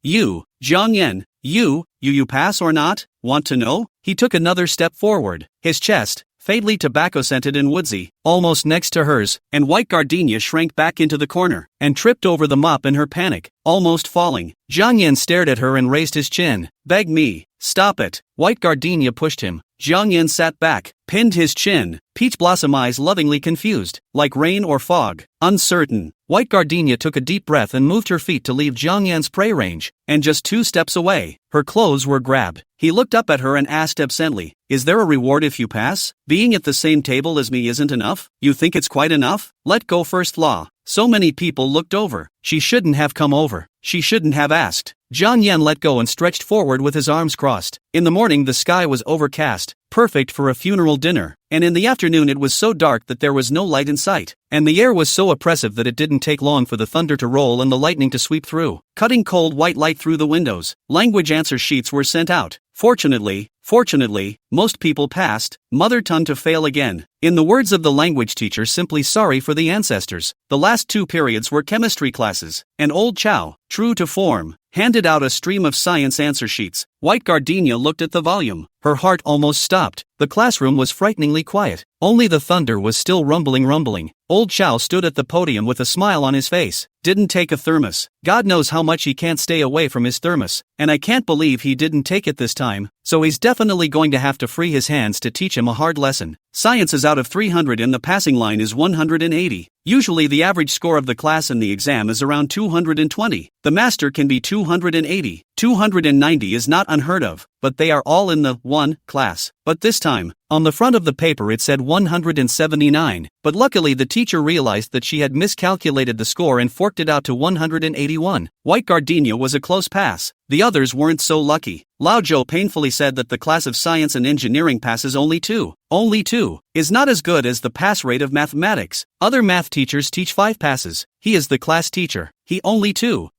You, Zhang Yan, you pass or not? Want to know? He took another step forward. His chest, faintly tobacco-scented and woodsy, almost next to hers, and White Gardenia shrank back into the corner, and tripped over the mop in her panic, almost falling. Zhang Yan stared at her and raised his chin. Beg me, stop it. White Gardenia pushed him. Zhang Yan sat back, pinned his chin, peach blossom eyes lovingly confused, like rain or fog, uncertain. White Gardenia took a deep breath and moved her feet to leave Zhang Yan's prey range, and just 2 steps away, her clothes were grabbed. He looked up at her and asked absently, is there a reward if you pass? Being at the same table as me isn't enough? You think it's quite enough? Let go first law. So many people looked over. She shouldn't have come over. She shouldn't have asked. Zhang Yan let go and stretched forward with his arms crossed. In the morning the sky was overcast, perfect for a funeral dinner, and in the afternoon it was so dark that there was no light in sight, and the air was so oppressive that it didn't take long for the thunder to roll and the lightning to sweep through, cutting cold white light through the windows. Language answer sheets were sent out. Fortunately, most people passed. Mother tongue to fail again. In the words of the language teacher, simply sorry for the ancestors. The last 2 periods were chemistry classes, and old Chow, true to form, handed out a stream of science answer sheets. White Gardenia looked at the volume. Her heart almost stopped. The classroom was frighteningly quiet. Only the thunder was still rumbling. Old Chow stood at the podium with a smile on his face. Didn't take a thermos. God knows how much he can't stay away from his thermos, and I can't believe he didn't take it this time, so he's definitely going to have to free his hands to teach him a hard lesson. Science is out of 300 and the passing line is 180. Usually the average score of the class in the exam is around 220. The master can be 280. 290 is not unheard of, but they are all in the 1 class. But this time, on the front of the paper it said 179, but luckily the teacher realized that she had miscalculated the score and forked it out to 181. White Gardenia was a close pass. The others weren't so lucky. Lao Zhou painfully said that the class of science and engineering passes only 2. Only 2 is not as good as the pass rate of mathematics. Other math teachers teach 5 passes. He is the class teacher. He only 2.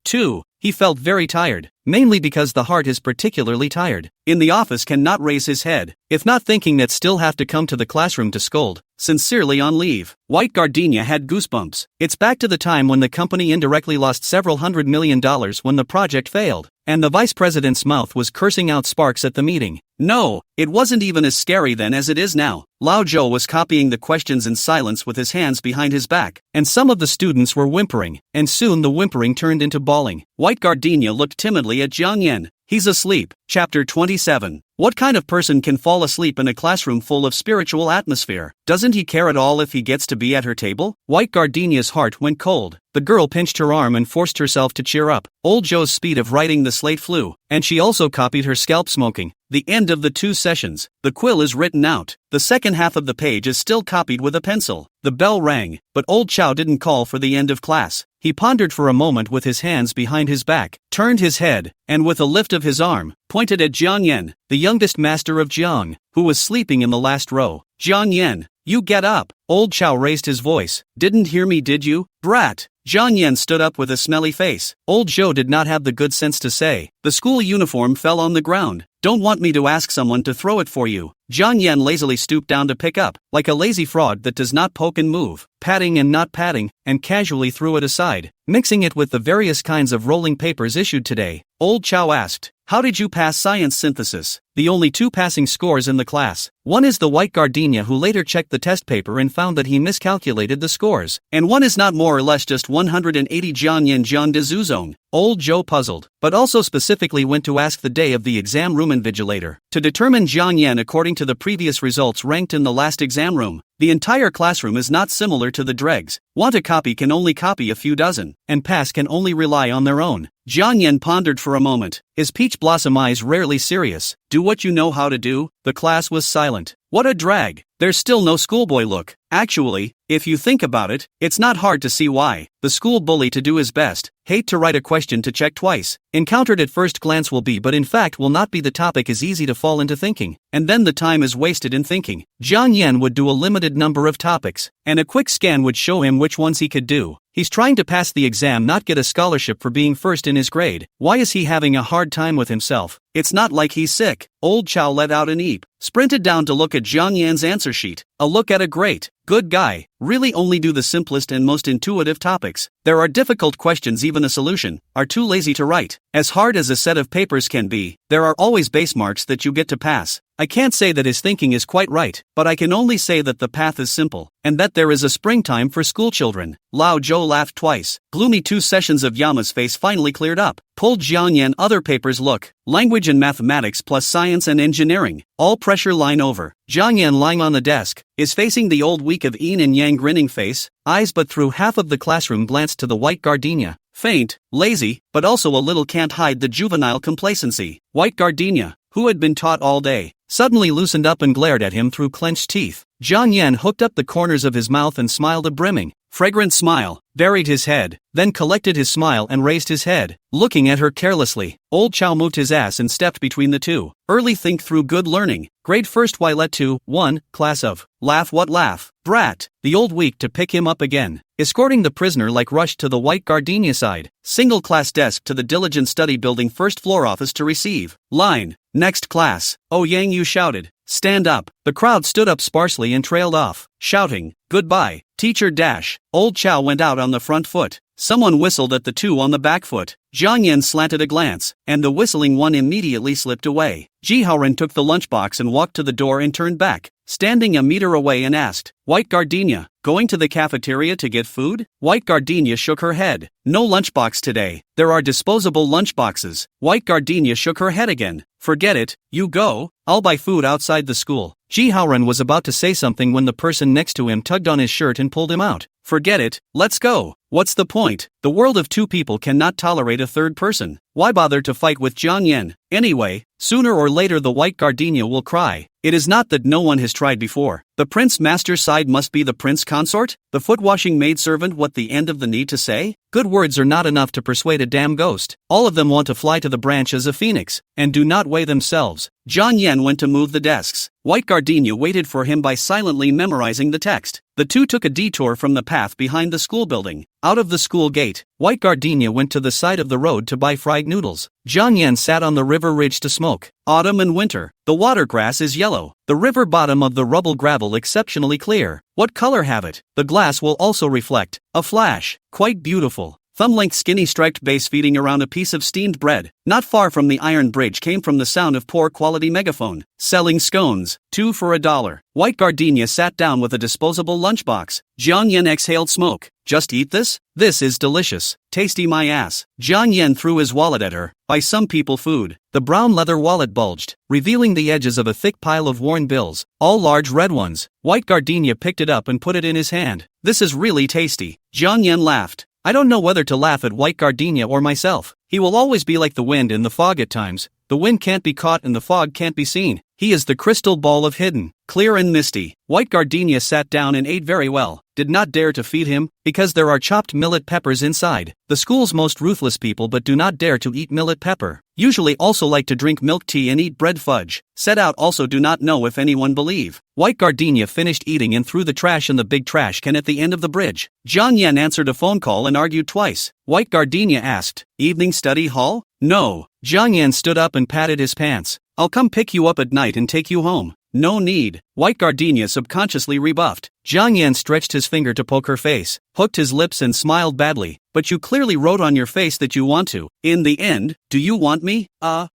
He felt very tired, mainly because the heart is particularly tired. In the office cannot raise his head, if not thinking that still have to come to the classroom to scold. Sincerely on leave. White Gardenia had goosebumps. It's back to the time when the company indirectly lost several $100 million when the project failed, and the vice president's mouth was cursing out sparks at the meeting. No, it wasn't even as scary then as it is now. Lao Zhou was copying the questions in silence with his hands behind his back, and some of the students were whimpering, and soon the whimpering turned into bawling. White Gardenia looked timidly at Jiang Yan. He's asleep. Chapter 27. What kind of person can fall asleep in a classroom full of spiritual atmosphere? Doesn't he care at all if he gets to be at her table? White Gardenia's heart went cold. The girl pinched her arm and forced herself to cheer up. Old Joe's speed of writing the slate flew, and she also copied her scalp smoking. The end of the 2 sessions. The quill is written out. The second half of the page is still copied with a pencil. The bell rang, but old Chow didn't call for the end of class. He pondered for a moment with his hands behind his back, turned his head, and with a lift of his arm, pointed at Jiang Yan, the youngest master of Jiang, who was sleeping in the last row. Jiang Yan, you get up. Old Chow raised his voice. Didn't hear me, did you, brat? Jiang Yan stood up with a smelly face. Old Zhou did not have the good sense to say. The school uniform fell on the ground. Don't want me to ask someone to throw it for you. Jiang Yan lazily stooped down to pick up, like a lazy frog that does not poke and move, patting and not patting, and casually threw it aside, mixing it with the various kinds of rolling papers issued today. Old Chow asked, how did you pass science synthesis? The only 2 passing scores in the class. One is the White Gardenia, who later checked the test paper and found that he miscalculated the scores. And one is not more or less just 180 Jiang Yan Jiang de Zuzong. Old Zhou puzzled, but also specifically went to ask the day of the exam room invigilator to determine Jiang Yan according to the previous results ranked in the last exam room. The entire classroom is not similar to the dregs. Want a copy can only copy a few dozen, and pass can only rely on their own. Jiang Yan pondered for a moment, his peach blossom eyes rarely serious. Do what you know how to do. The class was silent. What a drag. There's still no schoolboy look. Actually, if you think about it, it's not hard to see why. The school bully to do his best, hate to write a question to check twice. Encountered at first glance will be but in fact will not be the topic is easy to fall into thinking, and then the time is wasted in thinking. Jiang Yan would do a limited number of topics, and a quick scan would show him which ones he could do. He's trying to pass the exam, not get a scholarship for being first in his grade. Why is he having a hard time with himself? It's not like he's sick. Old Chow let out an eep, sprinted down to look at Jiang Yan's answer sheet. A look at a great, good guy. Really only do the simplest and most intuitive topics. There are difficult questions even a solution are too lazy to write. As hard as a set of papers can be, there are always base marks that you get to pass. I can't say that his thinking is quite right, but I can only say that the path is simple, and that there is a springtime for schoolchildren. Lao Zhou laughed twice. Gloomy 2 sessions of Yama's face finally cleared up. Pulled Jiang Yan other papers look. Language and mathematics plus science and engineering. All pressure line over. Jiang Yan lying on the desk, is facing the old week of yin and yang grinning face, eyes but through half of the classroom glanced to the White Gardenia. Faint, lazy, but also a little can't hide the juvenile complacency. White Gardenia, who had been taught all day, suddenly loosened up and glared at him through clenched teeth. Jiang Yan hooked up the corners of his mouth and smiled a brimming, fragrant smile, buried his head, then collected his smile and raised his head, looking at her carelessly. Old Chow moved his ass and stepped between the two. Early think through good learning. Grade 1st Ylet 2, 1, class of. Laugh what laugh. Brat. The old weak to pick him up again. Escorting the prisoner like rushed to the White Gardenia side. Single class desk to the diligent study building 1st floor office to receive. Line. Next class. Oh Yang Yu shouted. Stand up. The crowd stood up sparsely and trailed off, shouting, goodbye, teacher dash. Old Chow went out on the front foot. Someone whistled at the two on the back foot. Jiang Yan slanted a glance, and the whistling one immediately slipped away. Ji Haoren took the lunchbox and walked to the door and turned back, standing a meter away and asked, White Gardenia, going to the cafeteria to get food? White Gardenia shook her head. No lunchbox today. There are disposable lunchboxes. White Gardenia shook her head again. Forget it, you go. I'll buy food outside the school. Ji Haoren was about to say something when the person next to him tugged on his shirt and pulled him out. Forget it, let's go. What's the point? The world of two people cannot tolerate a third person. Why bother to fight with Jiang Yan? Anyway, sooner or later the White Gardenia will cry. It is not that no one has tried before. The prince master side must be the prince consort? The foot-washing maidservant what the end of the need to say? Good words are not enough to persuade a damn ghost. All of them want to fly to the branch as a phoenix, and do not weigh themselves. Jiang Yan went to move the desks. White Gardenia waited for him by silently memorizing the text. The two took a detour from the path behind the school building. Out of the school gate, White Gardenia went to the side of the road to buy fried noodles. Jiang Yan sat on the river ridge to smoke. Autumn and winter. The watergrass is yellow. The river bottom of the rubble gravel exceptionally clear. What color have it? The glass will also reflect. A flash. Quite beautiful. Thumb-length skinny striped base feeding around a piece of steamed bread. Not far from the iron bridge came from the sound of poor quality megaphone. Selling scones. 2 for $1. White Gardenia sat down with a disposable lunchbox. Jiang Yan exhaled smoke. Just eat this? This is delicious. Tasty my ass. Jiang Yan threw his wallet at her. Buy some people food. The brown leather wallet bulged, revealing the edges of a thick pile of worn bills, all large red ones. White Gardenia picked it up and put it in his hand. This is really tasty. Jiang Yan laughed. I don't know whether to laugh at White Gardenia or myself. He will always be like the wind in the fog at times. The wind can't be caught and the fog can't be seen. He is the crystal ball of hidden, clear and misty. White Gardenia sat down and ate very well. Did not dare to feed him, because there are chopped millet peppers inside. The school's most ruthless people but do not dare to eat millet pepper. Usually also like to drink milk tea and eat bread fudge. Set out also do not know if anyone believe. White Gardenia finished eating and threw the trash in the big trash can at the end of the bridge. Jiang Yan answered a phone call and argued twice. White Gardenia asked, "Evening study hall?" "No." Jiang Yan stood up and patted his pants. "I'll come pick you up at night and take you home." "No need." White Gardenia subconsciously rebuffed. Jiang Yan stretched his finger to poke her face, hooked his lips and smiled badly. "But you clearly wrote on your face that you want to. In the end, do you want me?"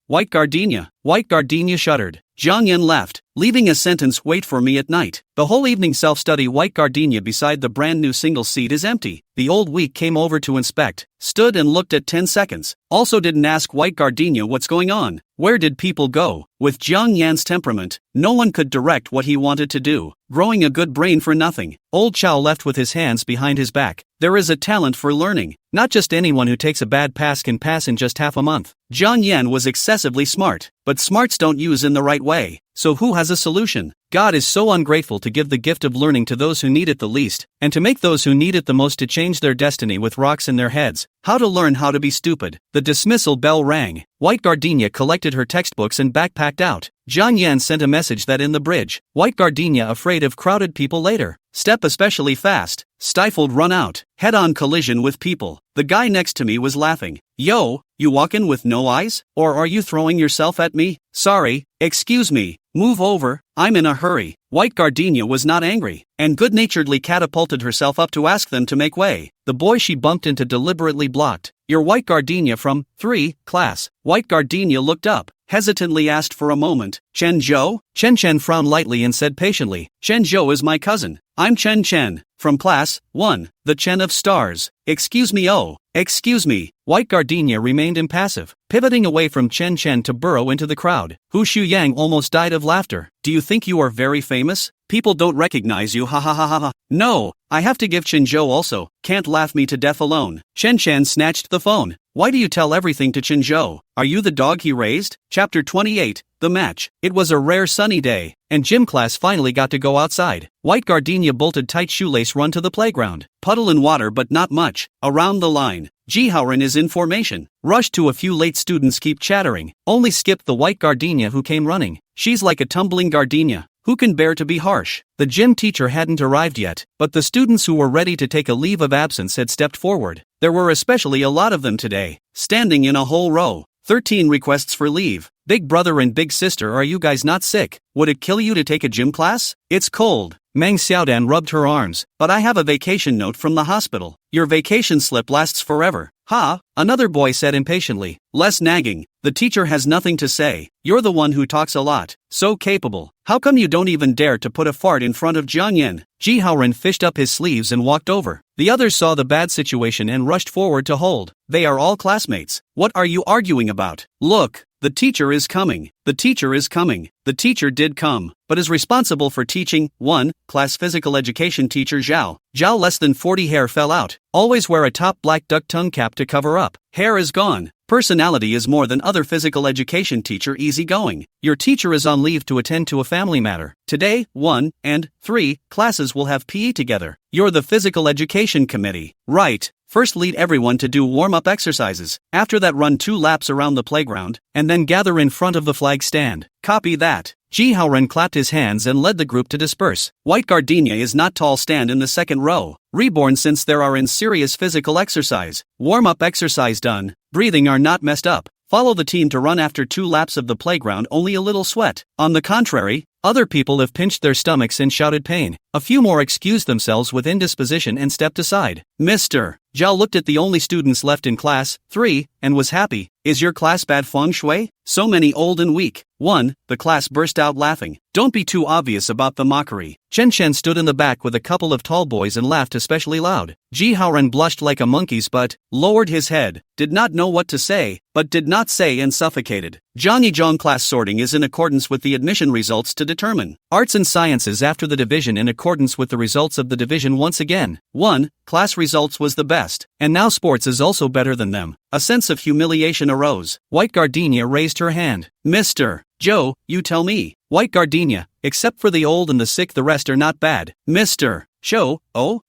White Gardenia. White Gardenia shuddered. Jiang Yan laughed, leaving a sentence, "Wait for me at night." The whole evening self-study White Gardenia beside the brand new single seat is empty. The old weak came over to inspect, stood and looked at 10 seconds. Also didn't ask White Gardenia what's going on. Where did people go? With Jiang Yan's temperament, no one could direct what he wanted to do. Growing a good brain for nothing. Old Chow left with his hands behind his back. There is a talent for learning. Not just anyone who takes a bad pass can pass in just half a month. Jiang Yan was excessively smart, but smarts don't use in the right way. So who has a solution? God is so ungrateful to give the gift of learning to those who need it the least, and to make those who need it the most to change their destiny with rocks in their heads. How to learn how to be stupid. The dismissal bell rang. White Gardenia collected her textbooks and backpacked out. Jiang Yan sent a message that in the bridge. White Gardenia afraid of crowded people later. Step especially fast. Stifled run out. Head-on collision with people. The guy next to me was laughing. Yo, you walkin' with no eyes? Or are you throwing yourself at me? Sorry, excuse me, move over, I'm in a hurry. White Gardenia was not angry, and good-naturedly catapulted herself up to ask them to make way. The boy she bumped into deliberately blocked. You're White Gardenia from 3 class. White Gardenia looked up, hesitantly asked for a moment. Chen Zhou? Chen Chen frowned lightly and said patiently, Chen Zhou is my cousin. I'm Chen Chen, from class 1, the Chen of stars. Excuse me, oh, excuse me. White Gardenia remained impassive, pivoting away from Chen Chen to burrow into the crowd. Hu Shuyang almost died of laughter. Do you think you are very famous? People don't recognize you, ha ha ha ha ha. No, I have to give Chen Zhou also. Can't laugh me to death alone. Chen Chen snatched the phone. Why do you tell everything to Chen Zhou? Are you the dog he raised? Chapter 28, The Match. It was a rare sunny day, and gym class finally got to go outside. White Gardenia bolted tight shoelace run to the playground. Puddle and water but not much. Around the line. Jihaoren is in formation. Rushed to a few late students keep chattering. Only skipped the White Gardenia who came running. She's like a tumbling gardenia. Who can bear to be harsh? The gym teacher hadn't arrived yet, but the students who were ready to take a leave of absence had stepped forward. There were especially a lot of them today, standing in a whole row. 13 requests for leave. Big brother and big sister, are you guys not sick? Would it kill you to take a gym class? It's cold. Meng Xiaodan rubbed her arms. But I have a vacation note from the hospital. Your vacation slip lasts forever. Ha, another boy said impatiently. Less nagging. The teacher has nothing to say. You're the one who talks a lot. So capable. How come you don't even dare to put a fart in front of Jiang Yan? Ji Haoren fished up his sleeves and walked over. The others saw the bad situation and rushed forward to hold. They are all classmates. What are you arguing about? Look. The teacher is coming. The teacher is coming. The teacher did come, but is responsible for teaching. 1. Class physical education teacher Zhao. Zhao less than 40 hair fell out. Always wear a top black duck tongue cap to cover up. Hair is gone. Personality is more than other physical education teacher easygoing. Your teacher is on leave to attend to a family matter. Today, 1 and 3 classes will have PE together. You're the physical education committee. Right. First lead everyone to do warm-up exercises. After that run 2 laps around the playground, and then gather in front of the flag stand. Copy that. Ji Haoren clapped his hands and led the group to disperse. White gardenia is not tall, stand in the second row. Reborn since there are in serious physical exercise. Warm-up exercise done. Breathing are not messed up. Follow the team to run after 2 laps of the playground, only a little sweat. On the contrary, other people have pinched their stomachs and shouted pain. A few more excused themselves with indisposition and stepped aside. Mr. Zhao looked at the only students left in class 3 and was happy. Is your class bad feng shui? So many old and weak. 1. The class burst out laughing. Don't be too obvious about the mockery. Chen Chen stood in the back with a couple of tall boys and laughed especially loud. Ji Haoren blushed like a monkey's butt, lowered his head, did not know what to say, but did not say and suffocated. Zhang Yizhong class sorting is in accordance with the admission results to determine arts and sciences after the division in accordance with the results of the division once again. 1. Class results was the best, and now sports is also better than them. A sense of humiliation arose. White gardenia raised her hand. Mr. Joe, you tell me. White gardenia, except for the old and the sick, the rest are not bad. Mr. Show,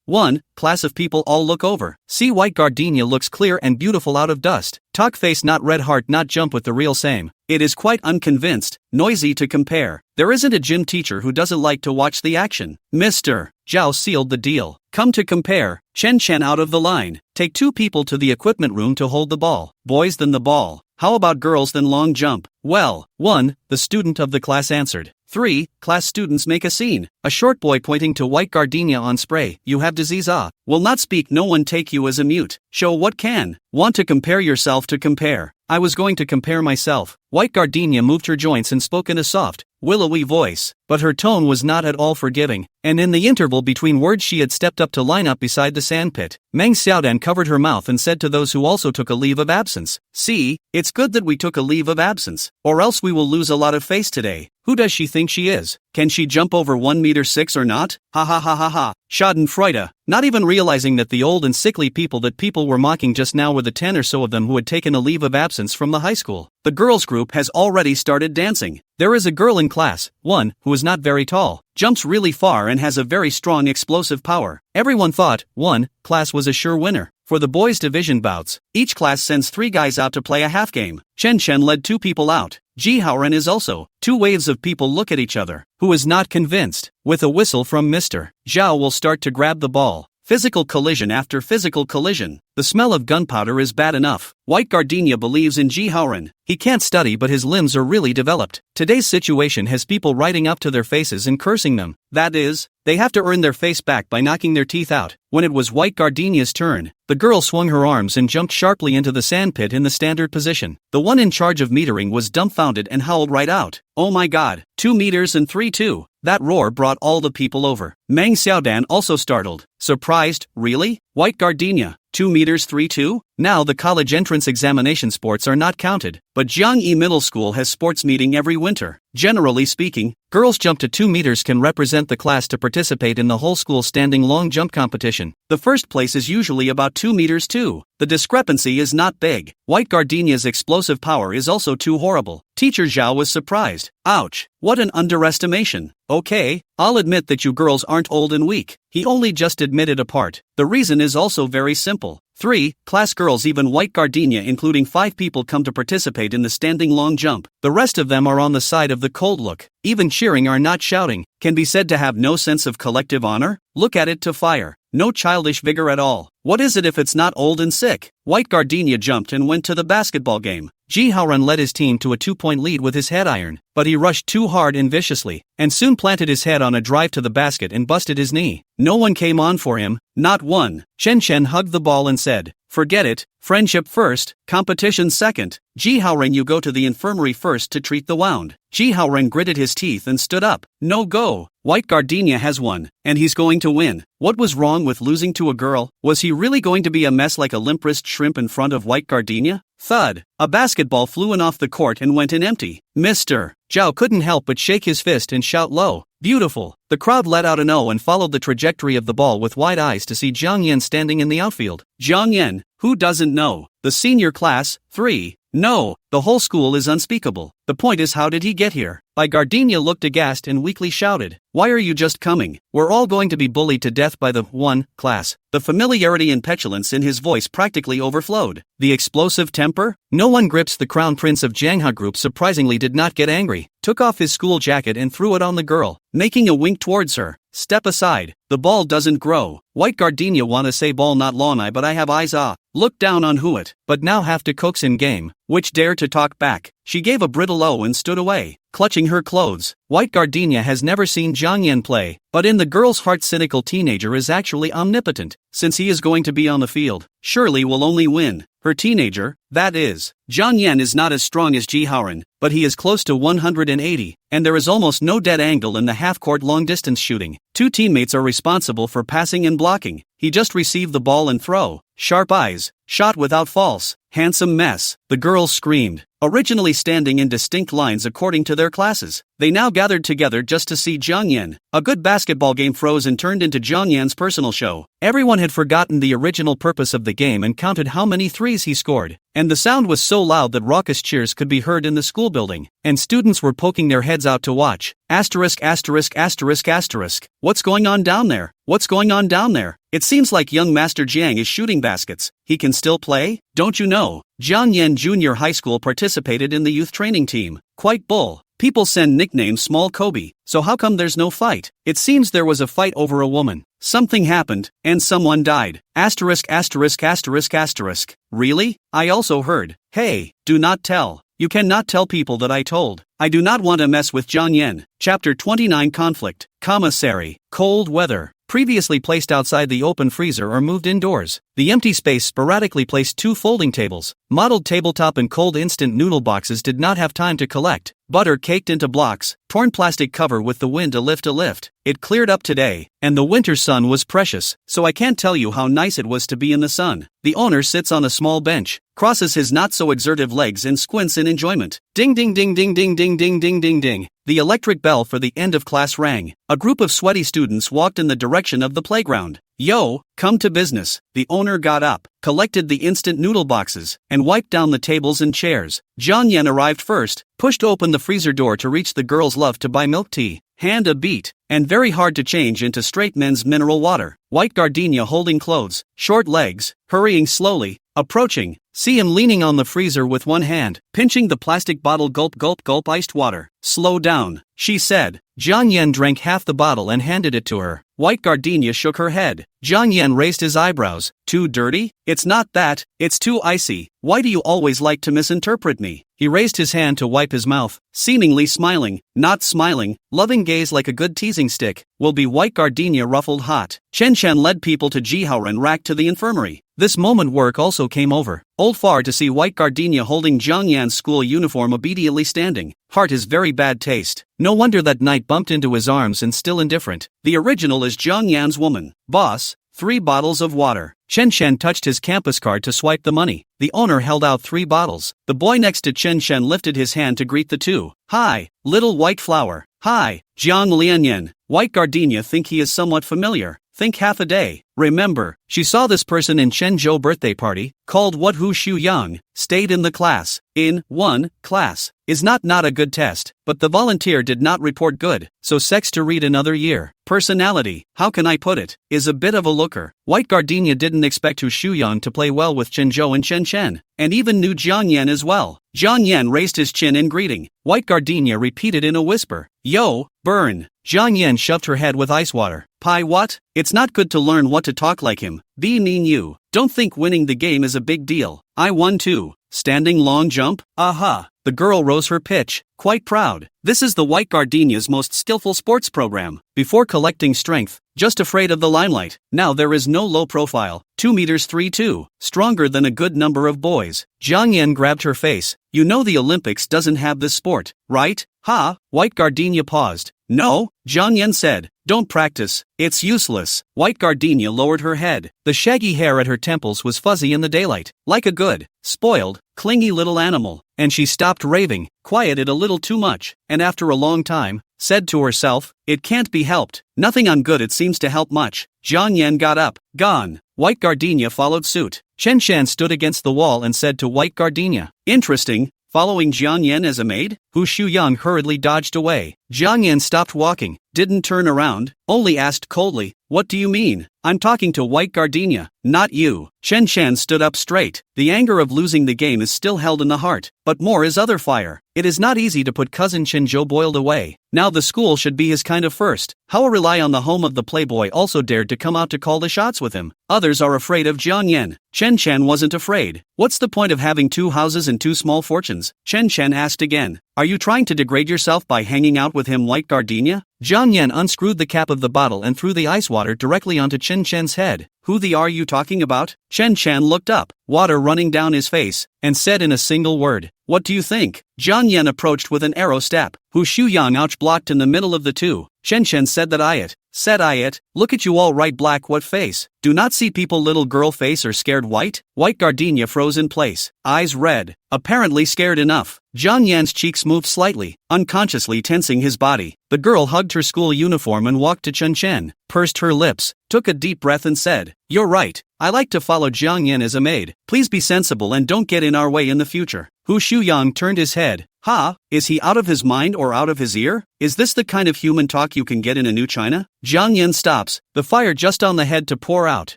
1, class of people all look over. See, white gardenia looks clear and beautiful out of dust. Talk face not red heart not jump with the real same. It is quite unconvinced, noisy to compare. There isn't a gym teacher who doesn't like to watch the action. Mr. Zhao sealed the deal. Come to compare. Chen Chen out of the line. Take 2 people to the equipment room to hold the ball. Boys then the ball. How about girls then long jump? Well, 1, the student of the class answered. 3, class students make a scene. A short boy pointing to white gardenia on spray. You have disease will not speak, no one take you as a mute. Show what can. Want to compare yourself to compare. I was going to compare myself. White gardenia moved her joints and spoke in a soft, willowy voice, but her tone was not at all forgiving, and in the interval between words she had stepped up to line up beside the sandpit. Meng Xiaodan covered her mouth and said to those who also took a leave of absence, "See, it's good that we took a leave of absence, or else we will lose a lot of face today. Who does she think she is? Can she jump over 1.6 meters or not? Ha ha ha ha ha." Schadenfreude, not even realizing that the old and sickly people that people were mocking just now were the 10 or so of them who had taken a leave of absence from the high school. The girls' group has already started dancing. There is a girl in class 1 who is not very tall, jumps really far and has a very strong explosive power. Everyone thought 1 class was a sure winner. For the boys' division bouts, each class sends 3 guys out to play a half game. Chen Chen led 2 people out. Ji Haoren is also. 2 waves of people look at each other. Who is not convinced? With a whistle from Mr. Zhao will start to grab the ball. Physical collision after physical collision. The smell of gunpowder is bad enough. White gardenia believes in Ji Haoren. He can't study but his limbs are really developed. Today's situation has people riding up to their faces and cursing them. That is, they have to earn their face back by knocking their teeth out. When it was white gardenia's turn, the girl swung her arms and jumped sharply into the sandpit in the standard position. The one in charge of metering was dumbfounded and howled right out. Oh my god, 2 meters and 3-2. That roar brought all the people over. Meng Xiaodan also startled. Surprised, really? White gardenia, 2 meters 3-2? Now the college entrance examination sports are not counted, but Jiangyi Middle School has sports meeting every winter. Generally speaking, girls jump to 2 meters can represent the class to participate in the whole school standing long jump competition. The first place is usually about 2 meters too. The discrepancy is not big. White gardenia's explosive power is also too horrible. Teacher Zhao was surprised. Ouch, what an underestimation. Okay, I'll admit that you girls aren't old and weak. He only just admitted a part. The reason is also very simple. 3 class girls, even white gardenia including 5 people, come to participate in the standing long jump. The rest of them are on the side of the cold look. Even cheering are not shouting. Can be said to have no sense of collective honor? Look at it to fire. No childish vigor at all. What is it if it's not old and sick? White gardenia jumped and went to the basketball game. Ji Haoren led his team to a 2-point lead with his head iron, but he rushed too hard and viciously, and soon planted his head on a drive to the basket and busted his knee. No one came on for him, not one. Chen Chen hugged the ball and said, "Forget it, friendship first, competition second. Ji Haoren, you go to the infirmary first to treat the wound." Ji Haoren gritted his teeth and stood up. No go. White gardenia has won, and he's going to win. What was wrong with losing to a girl? Was he really going to be a mess like a limp-wrist shrimp in front of white gardenia? Thud. A basketball flew in off the court and went in empty. Mr. Zhao couldn't help but shake his fist and shout low, "Beautiful." The crowd let out an "oh" and followed the trajectory of the ball with wide eyes to see Jiang Yan standing in the outfield. Jiang Yan, Who doesn't know? The senior class, 3. No, the whole school is unspeakable. The point is, how did he get here? Gardenia looked aghast and weakly shouted, "Why are you just coming? We're all going to be bullied to death by the 1 class." The familiarity and petulance in his voice practically overflowed. The explosive temper? No one grips the crown prince of Jangha group surprisingly did not get angry, took off his school jacket and threw it on the girl, making a wink towards her. "Step aside. The ball doesn't grow." White Gardenia wanna say ball not lawn eye, but I have eyes Look down on who it, but now have to coax in game, which dare to talk back. She gave a brittle "oh" and stood away, clutching her clothes. White Gardenia has never seen Jiang Yan play, but in the girl's heart cynical teenager is actually omnipotent, since he is going to be on the field. Surely will only win. Her teenager, that is. Jiang Yan is not as strong as Ji Haoran, but he is close to 180, and there is almost no dead angle in the half-court long-distance shooting. 2 teammates are responsible for passing and blocking. He just received the ball and throw. Sharp eyes, shot without false, handsome mess. The girls screamed, originally standing in distinct lines according to their classes. They now gathered together just to see Jiang Yan. A good basketball game froze and turned into Jiang Yan's personal show. Everyone had forgotten the original purpose of the game and counted how many threes he scored. And the sound was so loud that raucous cheers could be heard in the school building, and students were poking their heads out to watch. Asterisk asterisk asterisk asterisk. What's going on down there? What's going on down there? It seems like young Master Jiang is shooting baskets. He can still play? Don't you know? Jiang Yan Junior High School participated in the youth training team. Quite bull. People send nicknames Small Kobe, so how come there's no fight? It seems there was a fight over a woman. Something happened, and someone died. Asterisk asterisk asterisk asterisk. Really? I also heard. Hey, do not tell. You cannot tell people that I told. I do not want to mess with Jiang Yan. Chapter 29 Conflict. Commissary. Cold weather. Previously placed outside the open freezer or moved indoors. The empty space sporadically placed 2 folding tables. Modeled tabletop and cold instant noodle boxes did not have time to collect. Butter caked into blocks, torn plastic cover with the wind a lift. It cleared up today, and the winter sun was precious, so I can't tell you how nice it was to be in the sun. The owner sits on a small bench, crosses his not-so-exertive legs and squints in enjoyment. Ding ding ding ding ding ding ding ding ding ding. The electric bell for the end of class rang. A group of sweaty students walked in the direction of the playground. Yo, come to business. The owner got up, collected the instant noodle boxes, and wiped down the tables and chairs. Jiang Yan arrived first, pushed open the freezer door to reach the girls' love to buy milk tea. Hand a beat, and very hard to change into straight men's mineral water. White Gardenia holding clothes, short legs, hurrying slowly, approaching. See him leaning on the freezer with one hand, pinching the plastic bottle gulp gulp gulp iced water. Slow down, she said. Jiang Yan drank half the bottle and handed it to her. White Gardenia shook her head. Jiang Yan raised his eyebrows. Too dirty? It's not that, it's too icy. Why do you always like to misinterpret me? He raised his hand to wipe his mouth, seemingly smiling, not smiling, loving gaze like a good teasing stick. Will be White Gardenia ruffled hot. Chen Chen led people to Ji Haoran racked to the infirmary. This moment work also came over. Old far to see White Gardenia holding Jiang Yan's school uniform obediently standing. Heart is very bad taste. No wonder that night bumped into his arms and still indifferent. The original is Jiang Yan's woman. Boss, 3 bottles of water. Chen Chen touched his campus card to swipe the money. The owner held out 3 bottles. The boy next to Chen Chen lifted his hand to greet the two. Hi, little white flower. Hi, Jiang Lianyan. White Gardenia think he is somewhat familiar. Think half a day. Remember, she saw this person in Chenzhou birthday party, called What Hu Shu Yang, stayed in the class. In 1 class. Is not a good test, but the volunteer did not report good, so sex to read another year. Personality, how can I put it, is a bit of a looker. White Gardenia didn't expect Hu Shuyang to play well with Chenzhou and Chen Chen, and even knew Jiang Yan as well. Jiang Yan raised his chin in greeting. White Gardenia repeated in a whisper. Yo, burn. Jiang Yan shoved her head with ice water. Pi what? It's not good to learn what to talk like him. Be mean you. Don't think winning the game is a big deal. I won too. Standing long jump? Aha. The girl rose her pitch, quite proud. This is the White Gardenia's most skillful sports program. Before collecting strength, just afraid of the limelight. Now there is no low profile. 2 meters 3'2", stronger than a good number of boys. Jiang Yan grabbed her face. You know the Olympics doesn't have this sport, right? Ha? White Gardenia paused. No, Jiang Yan said. Don't practice, it's useless. White Gardenia lowered her head. The shaggy hair at her temples was fuzzy in the daylight, like a good, spoiled, clingy little animal, and she stopped raving, quieted a little too much, and after a long time, said to herself, it can't be helped. Nothing on good it seems to help much. Jiang Yan got up, gone. White Gardenia followed suit. Chen Shan stood against the wall and said to White Gardenia, "Interesting, following Jiang Yan as a maid?" Hu Shuyang hurriedly dodged away. Jiang Yan stopped walking, didn't turn around, only asked coldly, "What do you mean? I'm talking to White Gardenia, not you." Chen Shan stood up straight. The anger of losing the game is still held in the heart, but more is other fire. It is not easy to put cousin Chen Zhou boiled away. Now the school should be his kind of first. How rely on the home of the playboy also dared to come out to call the shots with him. Others are afraid of Jiang Yan. Chen Shan wasn't afraid. What's the point of having 2 houses and 2 small fortunes? Chen Shan asked again. Are you trying to degrade yourself by hanging out with him, White Gardenia? Jiang Yan unscrewed the cap of the bottle and threw the ice water directly onto Chen Shan's head. Who the are you talking about? Chen Shan looked up, water running down his face, and said in a single word, "What do you think?" Jiang Yan approached with an arrow step. Hu Shuyang ouch blocked in the middle of the two. Chen Shan said that I it. Look at you all right black what face? Do not see people little girl face or scared white? White Gardenia froze in place, eyes red, apparently scared enough. Jiang Yan's cheeks moved slightly, unconsciously tensing his body. The girl hugged her school uniform and walked to Chen Shan, pursed her lips, took a deep breath and said, "You're right. I like to follow Jiang Yan as a maid. Please be sensible and don't get in our way in the future." Hu Shuyang turned his head. Ha, is he out of his mind or out of his ear? Is this the kind of human talk you can get in a new China? Jiang Yan stops, the fire just on the head to pour out.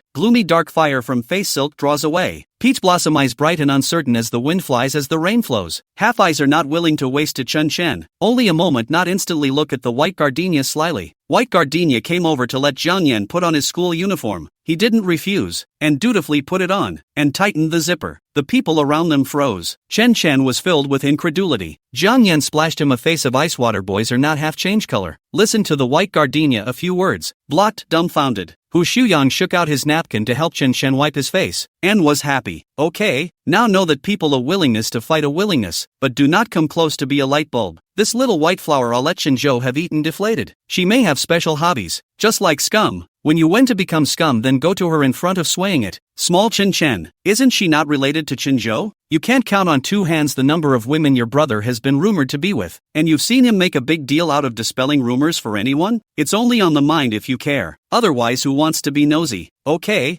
Gloomy dark fire from face silk draws away. Peach blossom eyes bright and uncertain as the wind flies as the rain flows. Half eyes are not willing to waste to Chen Shan. Only a moment not instantly look at the White Gardenia slyly. White Gardenia came over to let Jiang Yan put on his school uniform. He didn't refuse, and dutifully put it on, and tightened the zipper. The people around them froze. Chen Shan was filled with incredulity. Jiang Yan splashed him a face of ice water. Boys are not half change color. Listen to the White Gardenia a few words. Blocked, dumbfounded. Hu Shuyang shook out his napkin to help Chen Shan wipe his face, and was happy. Okay, now know that people a willingness to fight a willingness, but do not come close to be a light bulb. This little white flower I'll let Chen Zhou have eaten deflated. She may have special hobbies, just like scum. When you went to become scum then go to her in front of swaying it. Small Chen Chen, isn't she not related to Chen Zhou? You can't count on 2 hands the number of women your brother has been rumored to be with, and you've seen him make a big deal out of dispelling rumors for anyone? It's only on the mind if you care. Otherwise who wants to be nosy? Okay,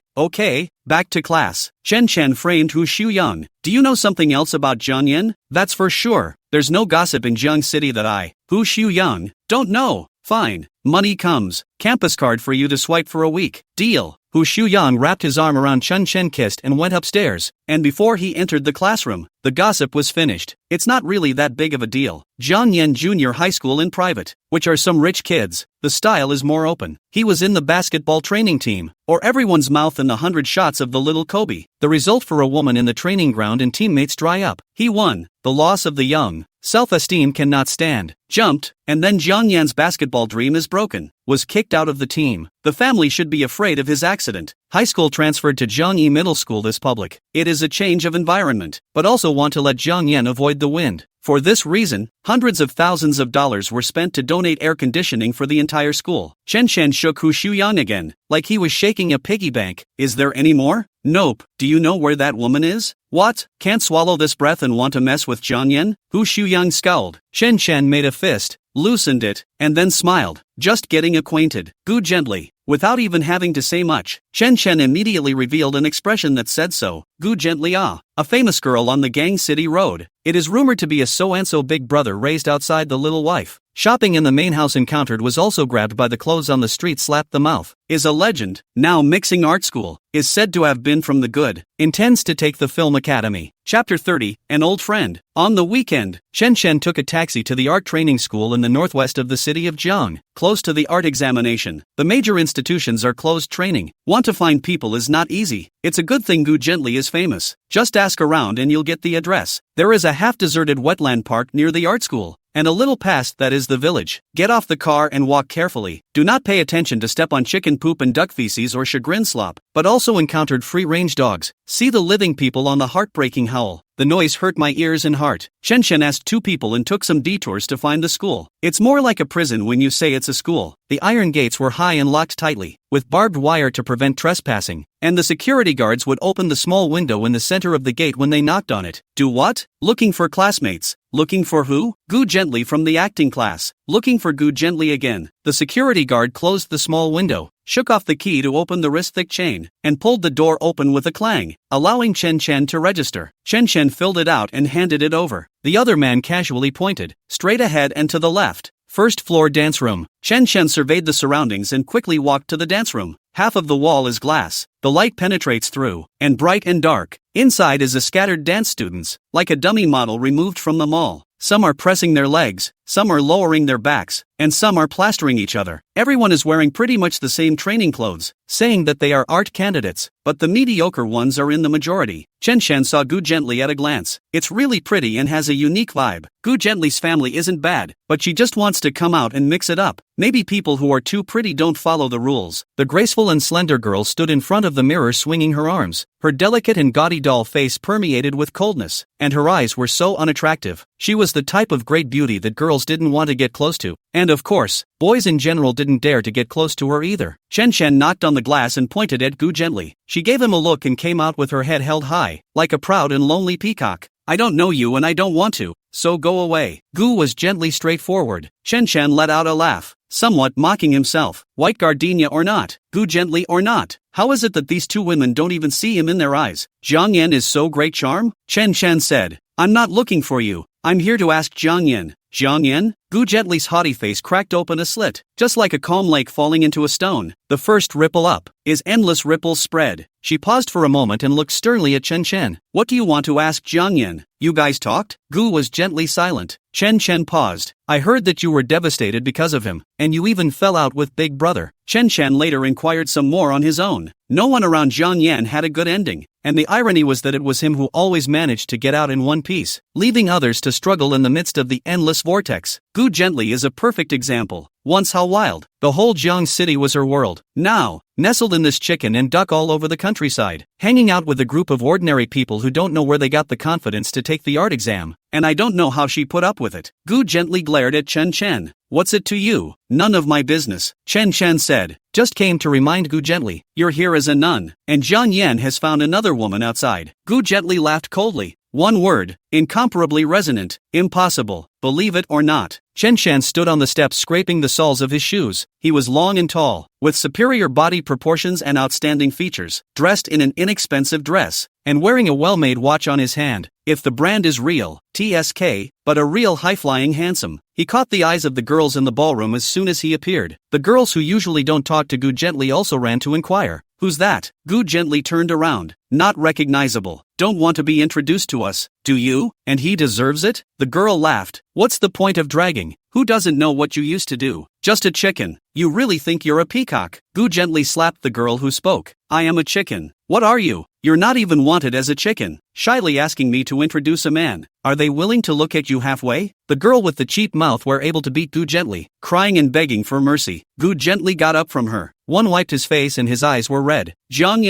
back to class. Chen Chen framed Hu Shuyang. Do you know something else about Jiang Yan? That's for sure. There's no gossip in Jiang City that I, Hu Shuyang, don't know. Fine. Money comes. Campus card for you to swipe for a week. Deal. Hu Shuyang wrapped his arm around Chen Chen, kissed and went upstairs, and before he entered the classroom, the gossip was finished. It's not really that big of a deal. Jiang Yan Junior High School in private, which are some rich kids, the style is more open. He was in the basketball training team, or everyone's mouth in the 100 shots of the little Kobe. The result for a woman in the training ground and teammates dry up. He won. The loss of the young. Self-esteem cannot stand. Jumped, and then Jiang Yan's basketball dream is broken. Was kicked out of the team. The family should be afraid of his accident. High school transferred to Zhangyi Middle School this public. It is a change of environment, but also want to let Jiang Yan avoid the wind. For this reason, hundreds of thousands of dollars were spent to donate air conditioning for the entire school. Chen Shan shook Hu Shuyang again, like he was shaking a piggy bank. Is there any more? Nope. Do you know where that woman is? What? Can't swallow this breath and want to mess with Jiang Yan? Hu Shuyang scowled. Chen Shan made a fist, loosened it, and then smiled. Just getting acquainted. Gu gently. Without even having to say much, Chen Chen immediately revealed an expression that said so. Gu gently a famous girl on the Gang City Road. It is rumored to be a so-and-so big brother raised outside the little wife. Shopping in the main house encountered was also grabbed by the clothes on the street slapped the mouth. Is a legend, now mixing art school, is said to have been from the good. Intends to take the film academy. Chapter 30, An Old Friend. On the weekend, Chen Chen took a taxi to the art training school in the northwest of the city of Jiang, close to the art examination. The major institutions are closed training. Want to find people is not easy. It's a good thing Gu Gently is famous. Just ask around and you'll get the address. There is a half-deserted wetland park near the art school, and a little past that is the village. Get off the car and walk carefully. Do not pay attention to step on chicken poop and duck feces or chagrin slop, but also encountered free-range dogs. See the living people on the heartbreaking howl. The noise hurt my ears and heart. Chen Chen asked 2 people and took some detours to find the school. It's more like a prison when you say it's a school. The iron gates were high and locked tightly, with barbed wire to prevent trespassing, and the security guards would open the small window in the center of the gate when they knocked on it. Do what? Looking for classmates. Looking for who? Gu Gently from the acting class. Looking for Gu Gently again. The security guard closed the small window. shook off the key to open the wrist-thick chain, and pulled the door open with a clang, allowing Chen Chen to register. Chen Chen filled it out and handed it over. The other man casually pointed, straight ahead and to the left. First floor dance room. Chen Chen surveyed the surroundings and quickly walked to the dance room. Half of the wall is glass. The light penetrates through, and bright and dark. Inside is a scattered dance students, like a dummy model removed from the mall. Some are pressing their legs, some are lowering their backs, and some are plastering each other. Everyone is wearing pretty much the same training clothes, saying that they are art candidates, but the mediocre ones are in the majority. Chen Chen saw Gu Gently at a glance. It's really pretty and has a unique vibe. Gu Gently's family isn't bad, but she just wants to come out and mix it up. Maybe people who are too pretty don't follow the rules. The graceful and slender girl stood in front of the mirror swinging her arms. Her delicate and gaudy doll face permeated with coldness, and her eyes were so unattractive. She was the type of great beauty that girls didn't want to get close to. And of course, boys in general didn't dare to get close to her either. Chen Chen knocked on the glass and pointed at Gu Gently. She gave him a look and came out with her head held high, like a proud and lonely peacock. I don't know you and I don't want to, so go away. Gu was gently straightforward. Chen Chen let out a laugh, somewhat mocking himself. White gardenia or not, Gu Gently or not, how is it that these two women don't even see him in their eyes? Jiang Yan is so great charm? Chen Chen said. I'm not looking for you. I'm here to ask Jiang Yan. Jiang Yan? Gu Gently's haughty face cracked open a slit, just like a calm lake falling into a stone. The first ripple up is endless ripples spread. She paused for a moment and looked sternly at Chen Chen. What do you want to ask Jiang Yan? You guys talked? Gu was gently silent. Chen Chen paused. I heard that you were devastated because of him, and you even fell out with Big Brother. Chen Chen later inquired some more on his own. No one around Jiang Yan had a good ending, and the irony was that it was him who always managed to get out in one piece, leaving others to struggle in the midst of the endless vortex. Gu Gently is a perfect example. Once how wild, the whole Jiang city was her world. Now, nestled in this chicken and duck all over the countryside, hanging out with a group of ordinary people who don't know where they got the confidence to take the art exam, and I don't know how she put up with it. Gu gently glared at Chen Chen. What's it to you? None of my business, Chen Chen said. Just came to remind Gu gently, you're here as a nun, and Jiang Yan has found another woman outside. Gu gently laughed coldly. One word, incomparably resonant, impossible, believe it or not. Chen Chen stood on the steps scraping the soles of his shoes. He was long and tall, with superior body proportions and outstanding features, dressed in an inexpensive dress, and wearing a well-made watch on his hand. If the brand is real, TSK, but a real high-flying handsome. He caught the eyes of the girls in the ballroom as soon as he appeared. The girls who usually don't talk to Gu gently also ran to inquire. Who's that? Gu gently turned around. Not recognizable. Don't want to be introduced to us, do you? And he deserves it? The girl laughed. What's the point of dragging? Who doesn't know what you used to do? Just a chicken. You really think you're a peacock? Gu gently slapped the girl who spoke. I am a chicken. What are you? You're not even wanted as a chicken. Shyly asking me to introduce a man. Are they willing to look at you halfway? The girl with the cheap mouth were able to beat Gu gently, crying and begging for mercy. Gu gently got up from her. One wiped his face and his eyes were red. Jiang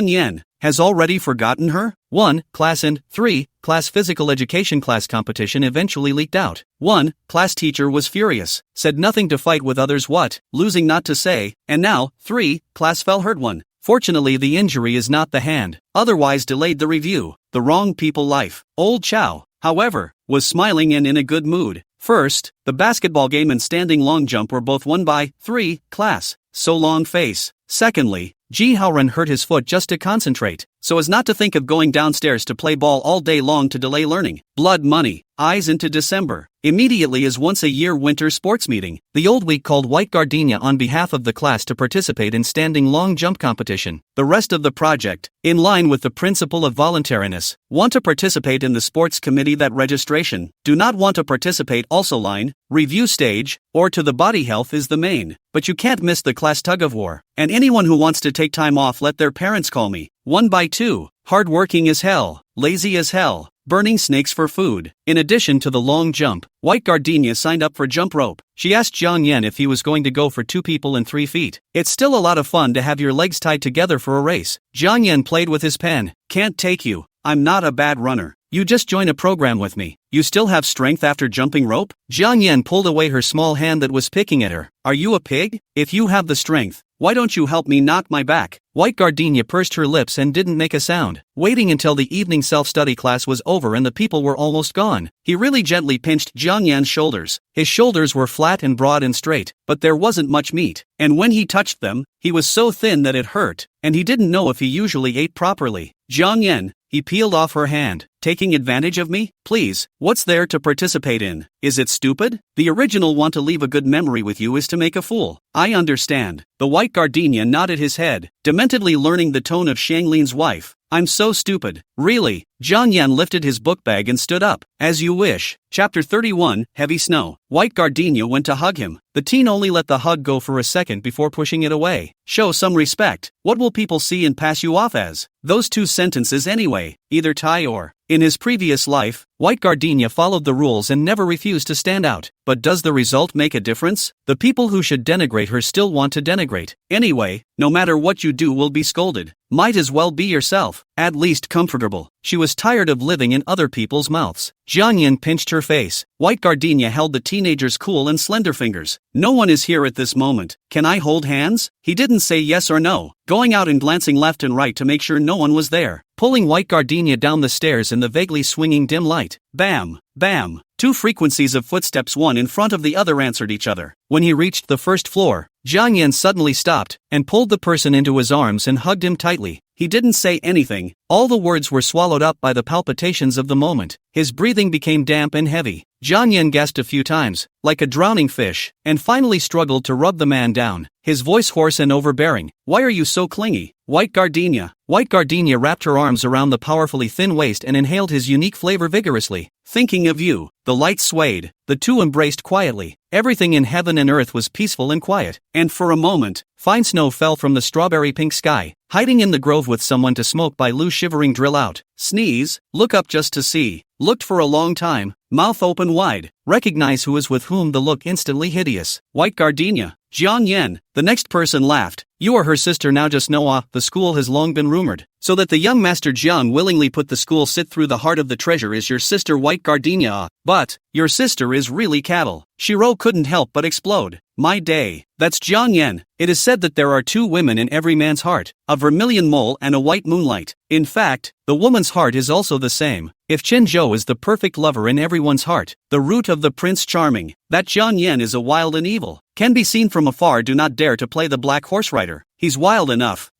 Yan, has already forgotten her? 1. Class and 3. Class physical education class competition eventually leaked out. 1. Class teacher was furious, said nothing to fight with others what, losing not to say, and now, 3. Class fell hurt 1. Fortunately the injury is not the hand, otherwise delayed the review. The wrong people life. Old Chow, however, was smiling and in a good mood. First, the basketball game and standing long jump were both won by 3. Class, so long face. Secondly, Ji Haoren hurt his foot just to concentrate, so as not to think of going downstairs to play ball all day long to delay learning. Blood money, eyes into December. Immediately is once-a-year winter sports meeting. The old week called White Gardenia on behalf of the class to participate in standing long jump competition. The rest of the project, in line with the principle of voluntariness, want to participate in the sports committee that registration, do not want to participate also line, review stage, or to the body health is the main. But you can't miss the class tug-of-war. And anyone who wants to take time off let their parents call me. 1 by 2. Hardworking as hell, lazy as hell, burning snakes for food. In addition to the long jump, White Gardenia signed up for jump rope. She asked Jiang Yan if he was going to go for 2 people and 3 feet. It's still a lot of fun to have your legs tied together for a race. Jiang Yan played with his pen. Can't take you. I'm not a bad runner. You just join a program with me. You still have strength after jumping rope? Jiang Yan pulled away her small hand that was picking at her. Are you a pig? If you have the strength, why don't you help me knock my back? White Gardenia pursed her lips and didn't make a sound, waiting until the evening self-study class was over and the people were almost gone. He really gently pinched Jiang Yan's shoulders. His shoulders were flat and broad and straight, but there wasn't much meat, and when he touched them, he was so thin that it hurt, and he didn't know if he usually ate properly. Jiang Yan, he peeled off her hand. Taking advantage of me? Please, what's there to participate in? Is it stupid? The original want to leave a good memory with you is to make a fool. I understand. The White Gardenia nodded his head, dementedly learning the tone of Shanglin's wife. I'm so stupid. Really? Jiang Yan lifted his book bag and stood up. As you wish. Chapter 31, Heavy Snow. White Gardenia went to hug him. The teen only let the hug go for a second before pushing it away. Show some respect. What will people see and pass you off as? Those two sentences anyway. Either tie or. In his previous life, White Gardenia followed the rules and never refused to stand out. But does the result make a difference? The people who should denigrate her still want to denigrate. Anyway, no matter what you do will be scolded. Might as well be yourself, at least comfortable. She was tired of living in other people's mouths. Jiang Yan pinched her face. White Gardenia held the teenager's cool and slender fingers. No one is here at this moment. Can I hold hands? He didn't say yes or no, going out and glancing left and right to make sure no one was there. Pulling White Gardenia down the stairs in the vaguely swinging dim light. Bam, bam. Two frequencies of footsteps one in front of the other answered each other. When he reached the first floor, Jiang Yan suddenly stopped and pulled the person into his arms and hugged him tightly. He didn't say anything. All the words were swallowed up by the palpitations of the moment. His breathing became damp and heavy. Jiang Yan gasped a few times, like a drowning fish, and finally struggled to rub the man down, his voice hoarse and overbearing. Why are you so clingy? White Gardenia. White Gardenia wrapped her arms around the powerfully thin waist and inhaled his unique flavor vigorously. Thinking of you. The light swayed. The two embraced quietly. Everything in heaven and earth was peaceful and quiet. And for a moment, fine snow fell from the strawberry pink sky. Hiding in the grove with someone to smoke by Lu shivering drill out. Sneeze. Look up just to see. Looked for a long time. Mouth open wide. Recognize who is with whom. The look instantly hideous. White Gardenia. Jiang Yan. The next person laughed. You are her sister now. Just know the school has long been rumored. So that the young Master Jiang willingly put the school sit through the heart of the treasure is your sister White Gardenia. But, your sister is really cattle. Shiro couldn't help but explode. My day. That's Jiang Yan. It is said that there are two women in every man's heart, a vermilion mole and a white moonlight. In fact, the woman's heart is also the same. If Chenzhou is the perfect lover in everyone's heart, the root of the Prince Charming, that Jiang Yan is a wild and evil. Can be seen from afar. Do not dare to play the black horse rider. He's wild enough,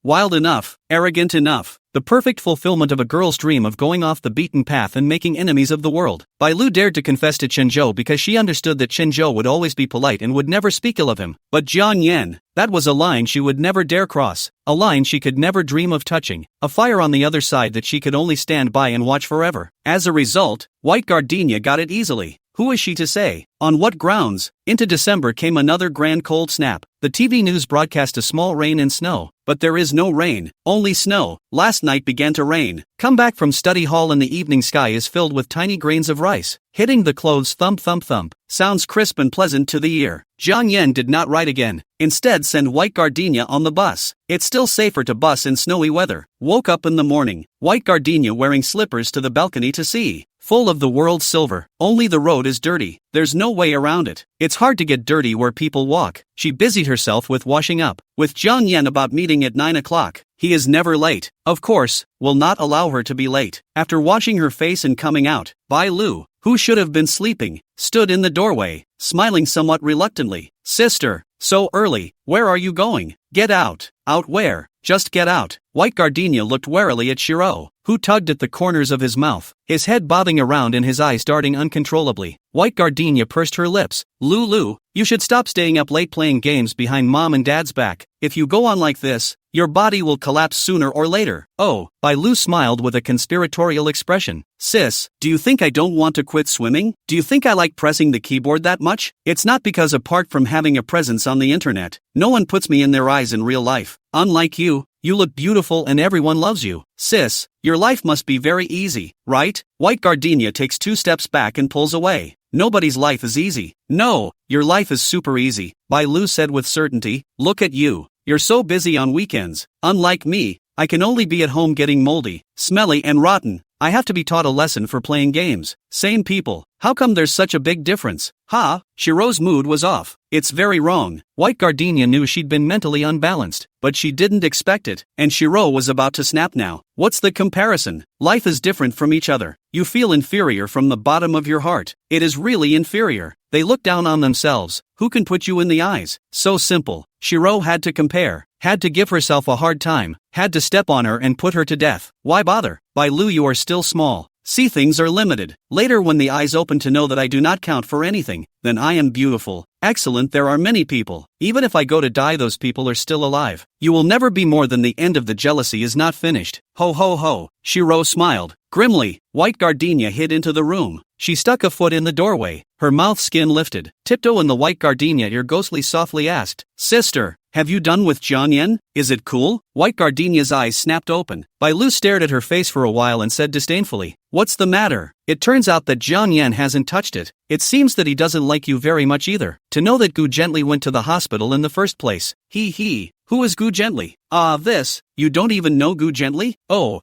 arrogant enough. The perfect fulfillment of a girl's dream of going off the beaten path and making enemies of the world. Bai Lu dared to confess to Chenzhou because she understood that Chenzhou would always be polite and would never speak ill of him. But Jiang Yan, that was a line she would never dare cross, a line she could never dream of touching, a fire on the other side that she could only stand by and watch forever. As a result, White Gardenia got it easily. Who is she to say? On what grounds? Into December came another grand cold snap. The TV news broadcast a small rain and snow. But there is no rain, only snow. Last night began to rain. Come back from study hall and the evening sky is filled with tiny grains of rice. Hitting the clothes thump thump thump. Sounds crisp and pleasant to the ear. Jiang Yan did not write again. Instead send White Gardenia on the bus. It's still safer to bus in snowy weather. Woke up in the morning. White Gardenia wearing slippers to the balcony to see. Full of the world's silver. Only the road is dirty. There's no way around it. It's hard to get dirty where people walk. She busied herself with washing up. With Jiang Yan about meeting at 9 o'clock. He is never late. Of course, will not allow her to be late. After washing her face and coming out, Bai Lu, who should have been sleeping, stood in the doorway, smiling somewhat reluctantly. Sister, so early, where are you going? Get out. Out where? Just get out. White Gardenia looked warily at Shiro, who tugged at the corners of his mouth, his head bobbing around and his eyes darting uncontrollably. White Gardenia pursed her lips. Lulu, you should stop staying up late playing games behind mom and dad's back. If you go on like this, your body will collapse sooner or later. Oh, Bai Lu smiled with a conspiratorial expression. Sis, do you think I don't want to quit swimming? Do you think I like pressing the keyboard that much? It's not because apart from having a presence on the internet, no one puts me in their eyes in real life. Unlike you, you look beautiful and everyone loves you. Sis, your life must be very easy, right? White Gardenia takes 2 steps back and pulls away. Nobody's life is easy. No, your life is super easy, Bai Lu said with certainty. Look at you. You're so busy on weekends. Unlike me, I can only be at home getting moldy, smelly and rotten. I have to be taught a lesson for playing games. Same people. How come there's such a big difference? Ha, Shiro's mood was off. It's very wrong. White Gardenia knew she'd been mentally unbalanced, but she didn't expect it, and Shiro was about to snap now. What's the comparison? Life is different from each other. You feel inferior from the bottom of your heart. It is really inferior. They look down on themselves. Who can put you in the eyes? So simple. Shiro had to compare, had to give herself a hard time, had to step on her and put her to death. Why bother? By Lu, you are still small. See, things are limited. Later, when the eyes open to know that I do not count for anything, then I am beautiful. Excellent, there are many people. Even if I go to die, those people are still alive. You will never be more than the end of the jealousy is not finished. Ho ho ho. Shiro smiled. Grimly, White Gardenia hid into the room. She stuck a foot in the doorway. Her mouth skin lifted. Tiptoe in the White Gardenia ear ghostly softly asked, "Sister, have you done with Jiang Yen? Is it cool?" White Gardenia's eyes snapped open. Bai Lu stared at her face for a while and said disdainfully, "What's the matter?" It turns out that Jiang Yen hasn't touched it. It seems that he doesn't like you very much either. To know that Gu Gently went to the hospital in the first place. He. Who is Gu Gently? This. You don't even know Gu Gently? Oh.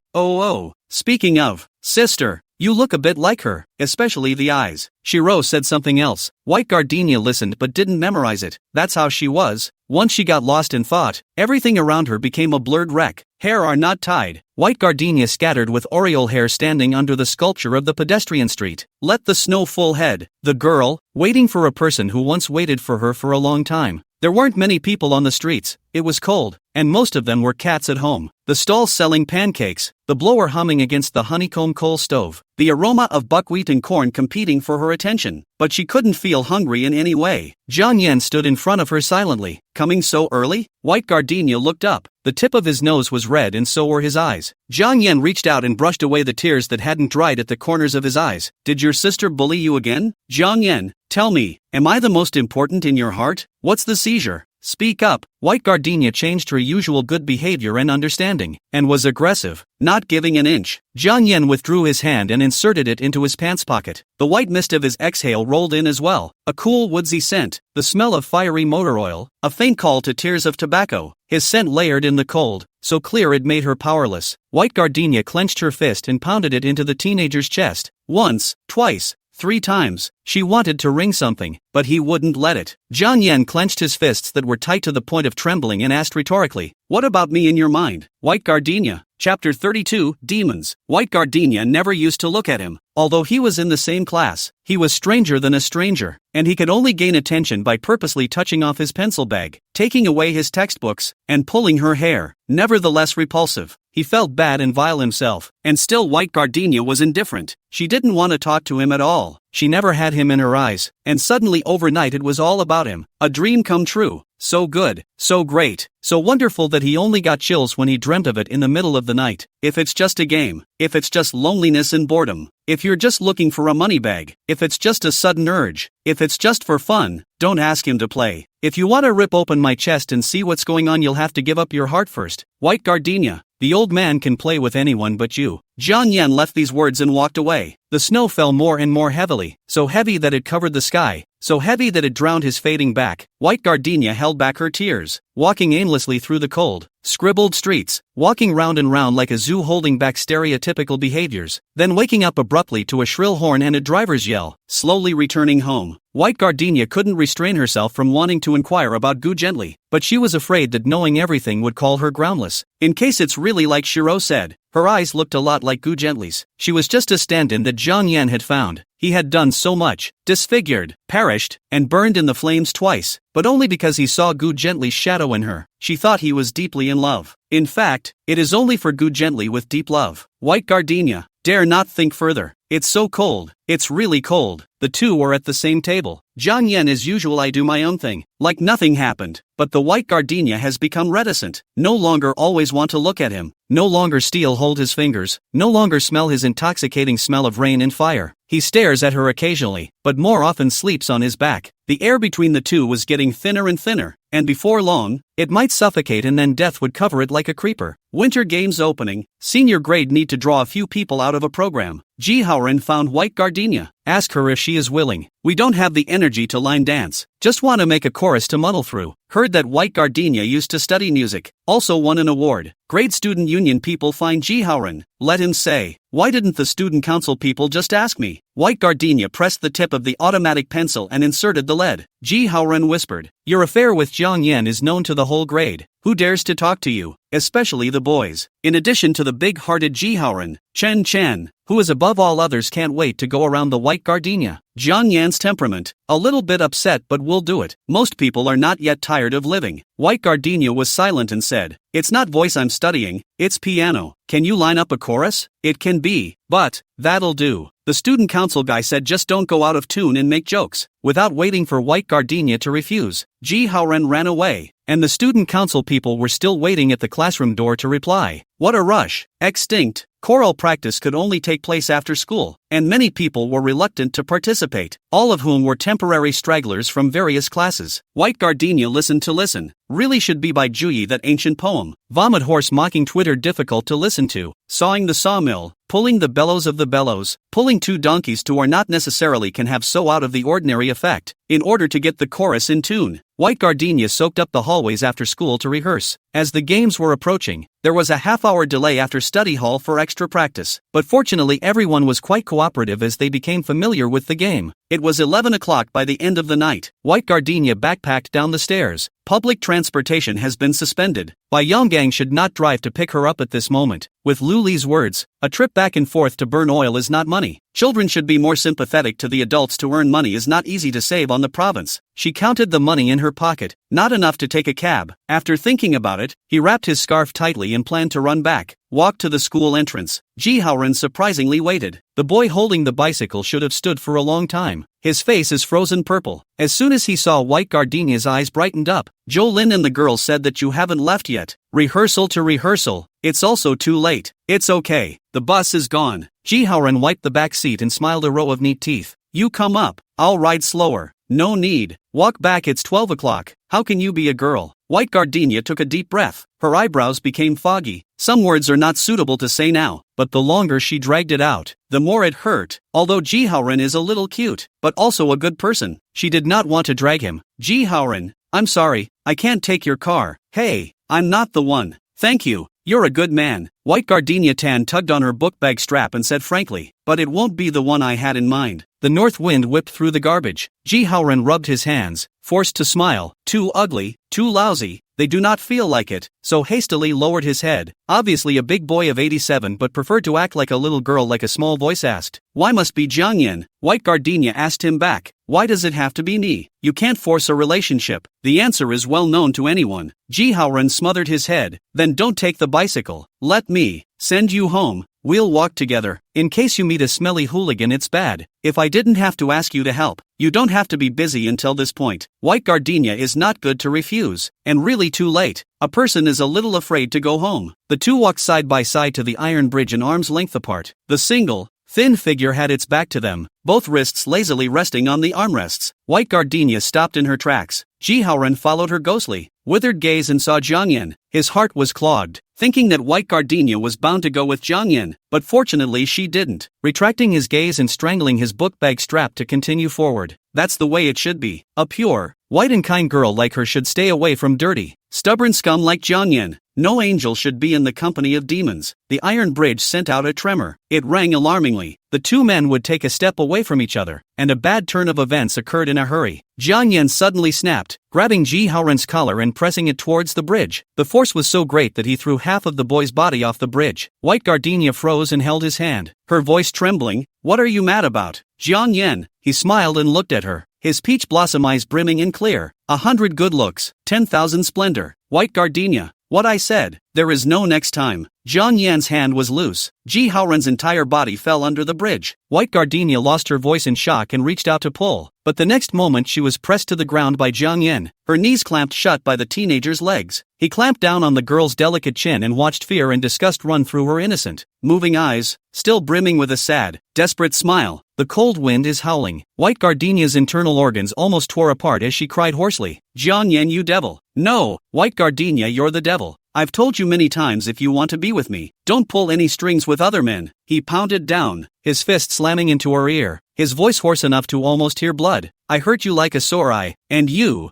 Speaking of, sister, you look a bit like her, especially the eyes. Shiro said something else. White Gardenia listened but didn't memorize it. That's how she was. Once she got lost in thought, everything around her became a blurred wreck. Hair are not tied. White Gardenia scattered with aureole hair standing under the sculpture of the pedestrian street. Let the snow full head. The girl, waiting for a person who once waited for her for a long time. There weren't many people on the streets. It was cold, and most of them were cats at home. The stalls selling pancakes, the blower humming against the honeycomb coal stove, the aroma of buckwheat and corn competing for her attention. But she couldn't feel hungry in any way. Jiang Yen stood in front of her silently. Coming so early? White Gardenia looked up. The tip of his nose was red and so were his eyes. Jiang Yen reached out and brushed away the tears that hadn't dried at the corners of his eyes. Did your sister bully you again? Jiang Yen, tell me, am I the most important in your heart? What's the seizure? Speak up. White Gardenia changed her usual good behavior and understanding, and was aggressive, not giving an inch. Jiang Yen withdrew his hand and inserted it into his pants pocket. The white mist of his exhale rolled in as well, a cool woodsy scent, the smell of fiery motor oil, a faint call to tears of tobacco. His scent layered in the cold, so clear it made her powerless. White Gardenia clenched her fist and pounded it into the teenager's chest. Once, twice, 3 times. She wanted to wring something, but he wouldn't let it. Jiang Yen clenched his fists that were tight to the point of trembling and asked rhetorically, "What about me in your mind?" White Gardenia. Chapter 32, Demons. White Gardenia never used to look at him. Although he was in the same class, he was stranger than a stranger, and he could only gain attention by purposely touching off his pencil bag, taking away his textbooks, and pulling her hair. Nevertheless repulsive. He felt bad and vile himself, and still White Gardenia was indifferent. She didn't want to talk to him at all. She never had him in her eyes, and suddenly overnight it was all about him. A dream come true. So good, so great, so wonderful that he only got chills when he dreamt of it in the middle of the night. If it's just a game, if it's just loneliness and boredom, if you're just looking for a money bag, if it's just a sudden urge, if it's just for fun, don't ask him to play. If you want to rip open my chest and see what's going on, you'll have to give up your heart first. White Gardenia. The old man can play with anyone but you. Jiang Yen left these words and walked away. The snow fell more and more heavily, so heavy that it covered the sky, so heavy that it drowned his fading back. White Gardenia held back her tears, walking aimlessly through the cold, scribbled streets, walking round and round like a zoo holding back stereotypical behaviors, then waking up abruptly to a shrill horn and a driver's yell, slowly returning home. White Gardenia couldn't restrain herself from wanting to inquire about Gu Gently, but she was afraid that knowing everything would call her groundless. In case it's really like Shiro said, her eyes looked a lot like Gu Gently's. She was just a stand-in that Jiang Yen had found. He had done so much, disfigured, perished, and burned in the flames twice, but only because he saw Gu Gently's shadow in her. She thought he was deeply in love. In fact, it is only for Gu Gently with deep love. White Gardenia. Dare not think further. It's so cold. It's really cold. The two were at the same table. Jiang Yen as usual, I do my own thing. Like nothing happened. But the White Gardenia has become reticent. No longer always want to look at him. No longer still hold his fingers. No longer smell his intoxicating smell of rain and fire. He stares at her occasionally, but more often sleeps on his back. The air between the two was getting thinner and thinner, and before long, it might suffocate and then death would cover it like a creeper. Winter Games opening. Senior grade need to draw a few people out of a program. Ji Haoren found White Gardenia. Ask her if she is willing. We don't have the energy to line dance. Just want to make a chorus to muddle through. Heard that White Gardenia used to study music. Also won an award. Grade student union people find Ji Haoren. Let him say. Why didn't the student council people just ask me? White Gardenia pressed the tip of the automatic pencil and inserted the lead. Ji Haoren whispered. Your affair with Jiang Yan is known to the whole grade. Who dares to talk to you? Especially the boys. In addition to the big-hearted Ji Haoren, Chen, who is above all others, can't wait to go around the White Gardenia. Jiang Yan's temperament, a little bit upset, but we'll do it. Most people are not yet tired of living. White Gardenia was silent and said, it's not voice I'm studying, it's piano. Can you line up a chorus? It can be, but that'll do. The student council guy said just don't go out of tune and make jokes. Without waiting for White Gardenia to refuse, Ji Haoren ran away, and the student council people were still waiting at the classroom door to reply. What a rush! Extinct! Choral practice could only take place after school, and many people were reluctant to participate, all of whom were temporary stragglers from various classes. White Gardenia listened to listen. Really should be by Juyi, that ancient poem. Vomit horse mocking Twitter difficult to listen to. Sawing the sawmill, pulling the bellows of the bellows, pulling two donkeys to or not necessarily can have so out of the ordinary effect. In order to get the chorus in tune, White Gardenia soaked up the hallways after school to rehearse. As the games were approaching, there was a half-hour delay after study hall for extra practice, but fortunately everyone was quite cooperative as they became familiar with the game. It was 11 o'clock by the end of the night. White Gardenia backpacked down the stairs. Public transportation has been suspended. Bai Yonggang should not drive to pick her up at this moment. With Lu Li's words, a trip back and forth to burn oil is not money. Children should be more sympathetic to the adults. To earn money is not easy to save on the province. She counted the money in her pocket, not enough to take a cab. After thinking about it, he wrapped his scarf tightly and planned to run back. Walked to the school entrance. Ji Haoren surprisingly waited. The boy holding the bicycle should have stood for a long time. His face is frozen purple. As soon as he saw White Gardenia's eyes brightened up. Jolin and the girls said that you haven't left yet. Rehearsal to rehearsal. It's also too late. It's okay. The bus is gone. Ji Haoren wiped the back seat and smiled a row of neat teeth. You come up. I'll ride slower. No need. Walk back, it's 12 o'clock. How can you be a girl? White Gardenia took a deep breath. Her eyebrows became foggy. Some words are not suitable to say now, but the longer she dragged it out, the more it hurt. Although Ji Haoren is a little cute, but also a good person, she did not want to drag him. Ji Haoren, I'm sorry, I can't take your car. Hey, I'm not the one. Thank you. You're a good man. White Gardenia Tan tugged on her book bag strap and said frankly, but it won't be the one I had in mind. The north wind whipped through the garbage. Ji Haoren rubbed his hands, forced to smile. Too ugly, too lousy, they do not feel like it, so hastily lowered his head. Obviously a big boy of 87 but preferred to act like a little girl. Like a small voice asked. Why must be Jiang Yan? White Gardenia asked him back. Why does it have to be me? You can't force a relationship. The answer is well known to anyone. Ji Haoren smothered his head. Then don't take the bicycle. Let me send you home. We'll walk together. In case you meet a smelly hooligan, it's bad. If I didn't have to ask you to help, you don't have to be busy until this point. White Gardenia is not good to refuse. And really too late. A person is a little afraid to go home. The two walked side by side to the iron bridge, an arm's length apart. The single, thin figure had its back to them, both wrists lazily resting on the armrests. White Gardenia stopped in her tracks. Ji Haoren followed her ghostly, withered gaze and saw Jiang Yan. His heart was clogged, thinking that White Gardenia was bound to go with Jiang Yan, but fortunately she didn't. Retracting his gaze and strangling his book bag strap to continue forward. That's the way it should be. A pure, white and kind girl like her should stay away from dirty, stubborn scum like Jiang Yan. No angel should be in the company of demons. The iron bridge sent out a tremor. It rang alarmingly. The two men would take a step away from each other, and a bad turn of events occurred in a hurry. Jiang Yan suddenly snapped, grabbing Ji Haoren's collar and pressing it towards the bridge. The force was so great that he threw half of the boy's body off the bridge. White Gardenia froze and held his hand, her voice trembling. What are you mad about? Jiang Yan. He smiled and looked at her, his peach blossom eyes brimming and clear. 100 good looks, 10,000 splendor. White Gardenia. What I said, there is no next time. Jiang Yan's hand was loose. Ji Haoren's entire body fell under the bridge. White Gardenia lost her voice in shock and reached out to pull, but the next moment she was pressed to the ground by Jiang Yan, her knees clamped shut by the teenager's legs. He clamped down on the girl's delicate chin and watched fear and disgust run through her innocent, moving eyes, still brimming with a sad, desperate smile. The cold wind is howling. White Gardenia's internal organs almost tore apart as she cried hoarsely, Jiang Yan, you devil. No, White Gardenia, you're the devil. I've told you many times if you want to be with me, don't pull any strings with other men. He pounded down, his fist slamming into her ear, his voice hoarse enough to almost hear blood. I hurt you like a sore eye, and you,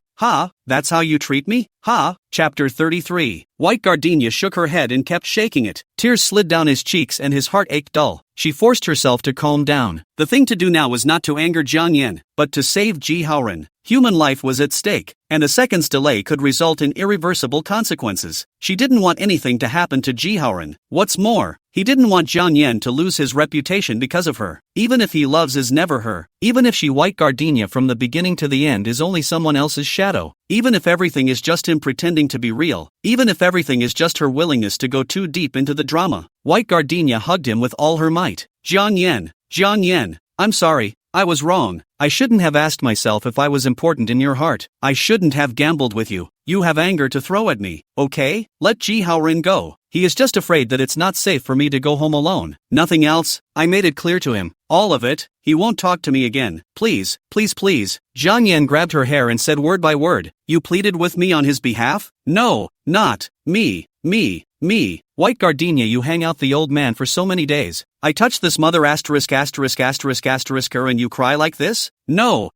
that's how you treat me? Chapter 33. White Gardenia shook her head and kept shaking it. Tears slid down his cheeks and his heart ached dull. She forced herself to calm down. The thing to do now was not to anger Jiang Yan, but to save Ji Haoren. Human life was at stake, and a second's delay could result in irreversible consequences. She didn't want anything to happen to Ji Haoren. What's more, he didn't want Jiang Yan to lose his reputation because of her. Even if he loves is never her. Even if she White Gardenia from the beginning to the end is only someone else's shadow. Even if everything is just him pretending to be real. Even if everything is just her willingness to go too deep into the drama. White Gardenia hugged him with all her might. Jiang Yan, I'm sorry. I was wrong. I shouldn't have asked myself if I was important in your heart. I shouldn't have gambled with you. You have anger to throw at me, okay? Let Ji Haoren go. He is just afraid that it's not safe for me to go home alone. Nothing else. I made it clear to him. All of it. He won't talk to me again. Please. Jiang Yan grabbed her hair and said word by word. You pleaded with me on his behalf? No, not me. White Gardenia, you hang out the old man for so many days. I touch this mother asterisk her and you cry like this? No.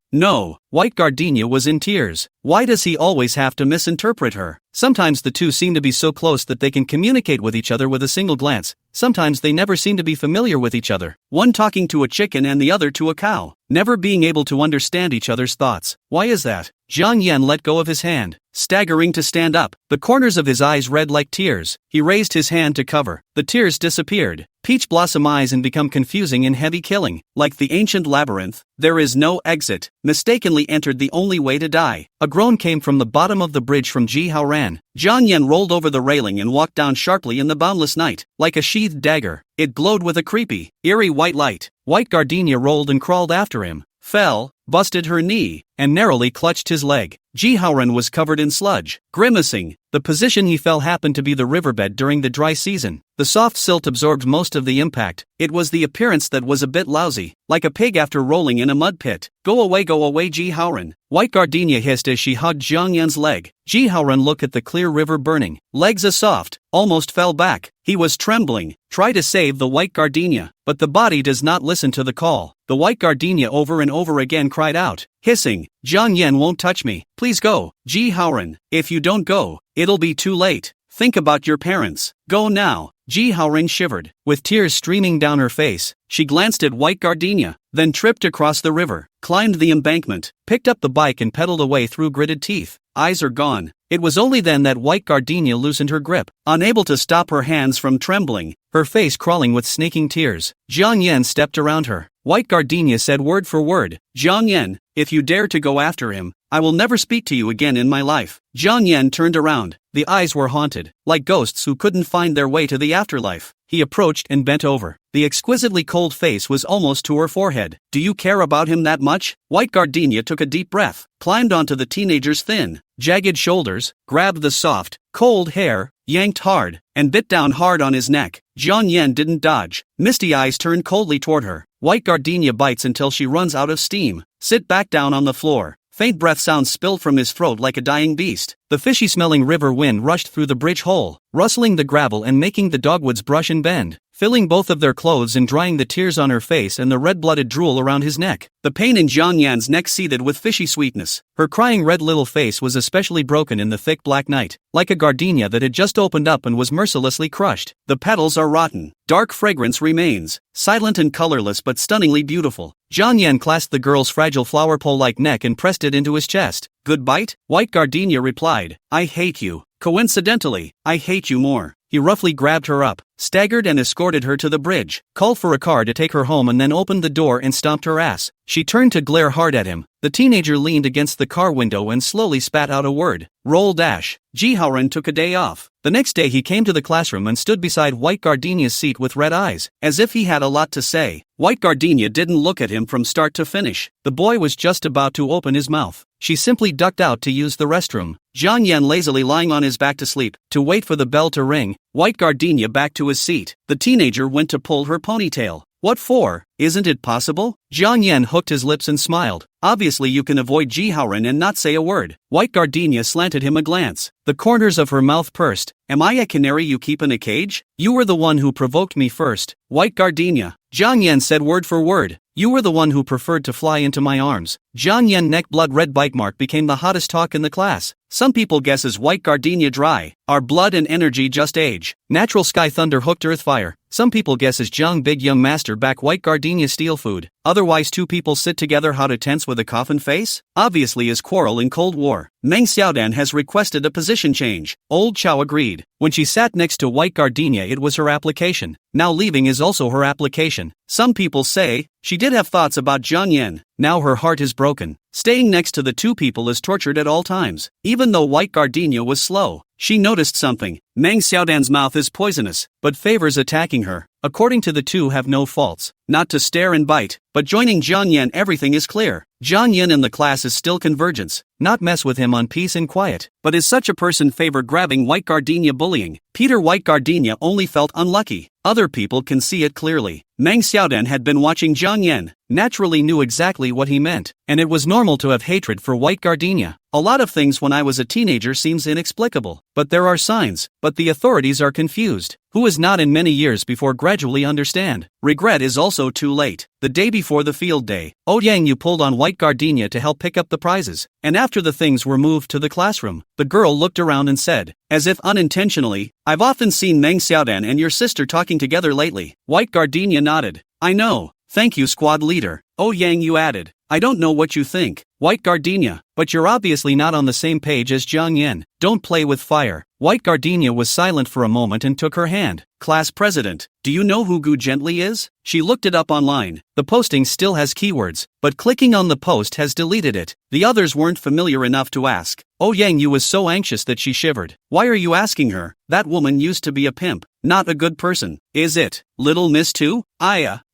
White Gardenia was in tears. Why does he always have to misinterpret her? Sometimes the two seem to be so close that they can communicate with each other with a single glance. Sometimes they never seem to be familiar with each other. One talking to a chicken and the other to a cow. Never being able to understand each other's thoughts. Why is that? Jiang Yan let go of his hand, staggering to stand up. The corners of his eyes red like tears. He raised his hand to cover. The tears disappeared. Peach blossom eyes and become confusing in heavy killing. Like the ancient labyrinth, there is no exit. Mistakenly entered the only way to die. A groan came from the bottom of the bridge from Ji Haoren. Jiang Yan rolled over the railing and walked down sharply in the boundless night, like a sheathed dagger. It glowed with a creepy, eerie white light. White Gardenia rolled and crawled after him, fell, busted her knee, and narrowly clutched his leg. Ji Haoren was covered in sludge, grimacing. The position he fell happened to be the riverbed during the dry season. The soft silt absorbed most of the impact. It was the appearance that was a bit lousy, like a pig after rolling in a mud pit. Go away Ji Haoren. White Gardenia hissed as she hugged Jiang Yan's leg. Ji Haoren looked at the clear river burning, legs soft, almost fell back. He was trembling. Try to save the White Gardenia, but the body does not listen to the call. The White Gardenia over and over again cried out, hissing, Jiang Yan won't touch me. Please go, Ji Haoren. If you don't go, it'll be too late. Think about your parents. Go now. Ji Haoren shivered. With tears streaming down her face, she glanced at White Gardenia, then tripped across the river, climbed the embankment, picked up the bike and pedaled away through gritted teeth. Eyes are gone. It was only then that White Gardenia loosened her grip, unable to stop her hands from trembling, her face crawling with snaking tears. Jiang Yan stepped around her. White Gardenia said word for word, Jiang Yan, if you dare to go after him, I will never speak to you again in my life. Jiang Yan turned around. The eyes were haunted, like ghosts who couldn't find their way to the afterlife. He approached and bent over. The exquisitely cold face was almost to her forehead. Do you care about him that much? White Gardenia took a deep breath, climbed onto the teenager's thin, jagged shoulders, grabbed the soft, cold hair, yanked hard, and bit down hard on his neck. Jiang Yan didn't dodge. Misty eyes turned coldly toward her. White Gardenia bites until she runs out of steam. Sit back down on the floor. Faint breath sounds spilled from his throat like a dying beast. The fishy-smelling river wind rushed through the bridge hole, rustling the gravel and making the dogwoods brush and bend, filling both of their clothes and drying the tears on her face and the red-blooded drool around his neck. The pain in Jiang Yan's neck seethed with fishy sweetness. Her crying red little face was especially broken in the thick black night, like a gardenia that had just opened up and was mercilessly crushed. The petals are rotten. Dark fragrance remains, silent and colorless but stunningly beautiful. Jiang Yan clasped the girl's fragile flower pole-like neck and pressed it into his chest. Good bite? White Gardenia replied, I hate you. Coincidentally, I hate you more. He roughly grabbed her up, staggered and escorted her to the bridge, called for a car to take her home and then opened the door and stomped her ass. She turned to glare hard at him. The teenager leaned against the car window and slowly spat out a word. Roll dash. Ji Haoren took a day off. The next day he came to the classroom and stood beside White Gardenia's seat with red eyes, as if he had a lot to say. White Gardenia didn't look at him from start to finish. The boy was just about to open his mouth. She simply ducked out to use the restroom. Jiang Yan lazily lying on his back to sleep, to wait for the bell to ring. White Gardenia back to his seat. The teenager went to pull her ponytail. What for? Isn't it possible? Jiang Yan hooked his lips and smiled. Obviously you can avoid Ji Haoren and not say a word. White Gardenia slanted him a glance. The corners of her mouth pursed. Am I a canary you keep in a cage? You were the one who provoked me first. White Gardenia. Jiang Yan said word for word. You were the one who preferred to fly into my arms. Jiang Yan neck blood red bite mark became the hottest talk in the class. Some people guess is White Gardenia dry. Our blood and energy just age. Natural sky thunder hooked earth fire. Some people guess is Jiang big young master back White Gardenia steal food. Otherwise two people sit together how to tense with a coffin face? Obviously is quarrel in Cold War. Meng Xiaodan has requested a position change. Old Chow agreed. When she sat next to White Gardenia it was her application. Now leaving is also her application. Some people say, she did have thoughts about Jiang Yan. Now her heart is broken. Staying next to the two people is tortured at all times. Even though White Gardenia was slow, she noticed something. Meng Xiaodan's mouth is poisonous, but favors attacking her. According to the two have no faults. Not to stare and bite, but joining Jiang Yan everything is clear. Jiang Yan in the class is still convergence. Not mess with him on peace and quiet. But is such a person favor grabbing White Gardenia bullying? Peter White Gardenia only felt unlucky. Other people can see it clearly. Meng Xiaodan had been watching Jiang Yan, naturally knew exactly what he meant, and it was normal to have hatred for White Gardenia. A lot of things when I was a teenager seems inexplicable, but there are signs, but the authorities are confused. Who is not in many years before gradually understand. Regret is also too late. The day before the field day, Yang Yu pulled on White Gardenia to help pick up the prizes, and after the things were moved to the classroom, the girl looked around and said, as if unintentionally, I've often seen Meng Xiaodan and your sister talking together lately. White Gardenia nodded. I know. Thank you, squad leader. Yang Yu added. I don't know what you think, White Gardenia, but you're obviously not on the same page as Jiang Yan. Don't play with fire. White Gardenia was silent for a moment and took her hand. Class president, do you know who Gu Gently is? She looked it up online. The posting still has keywords, but clicking on the post has deleted it. The others weren't familiar enough to ask. Yang Yu was so anxious that she shivered. Why are you asking her? That woman used to be a pimp, not a good person. Is it, Little Miss too?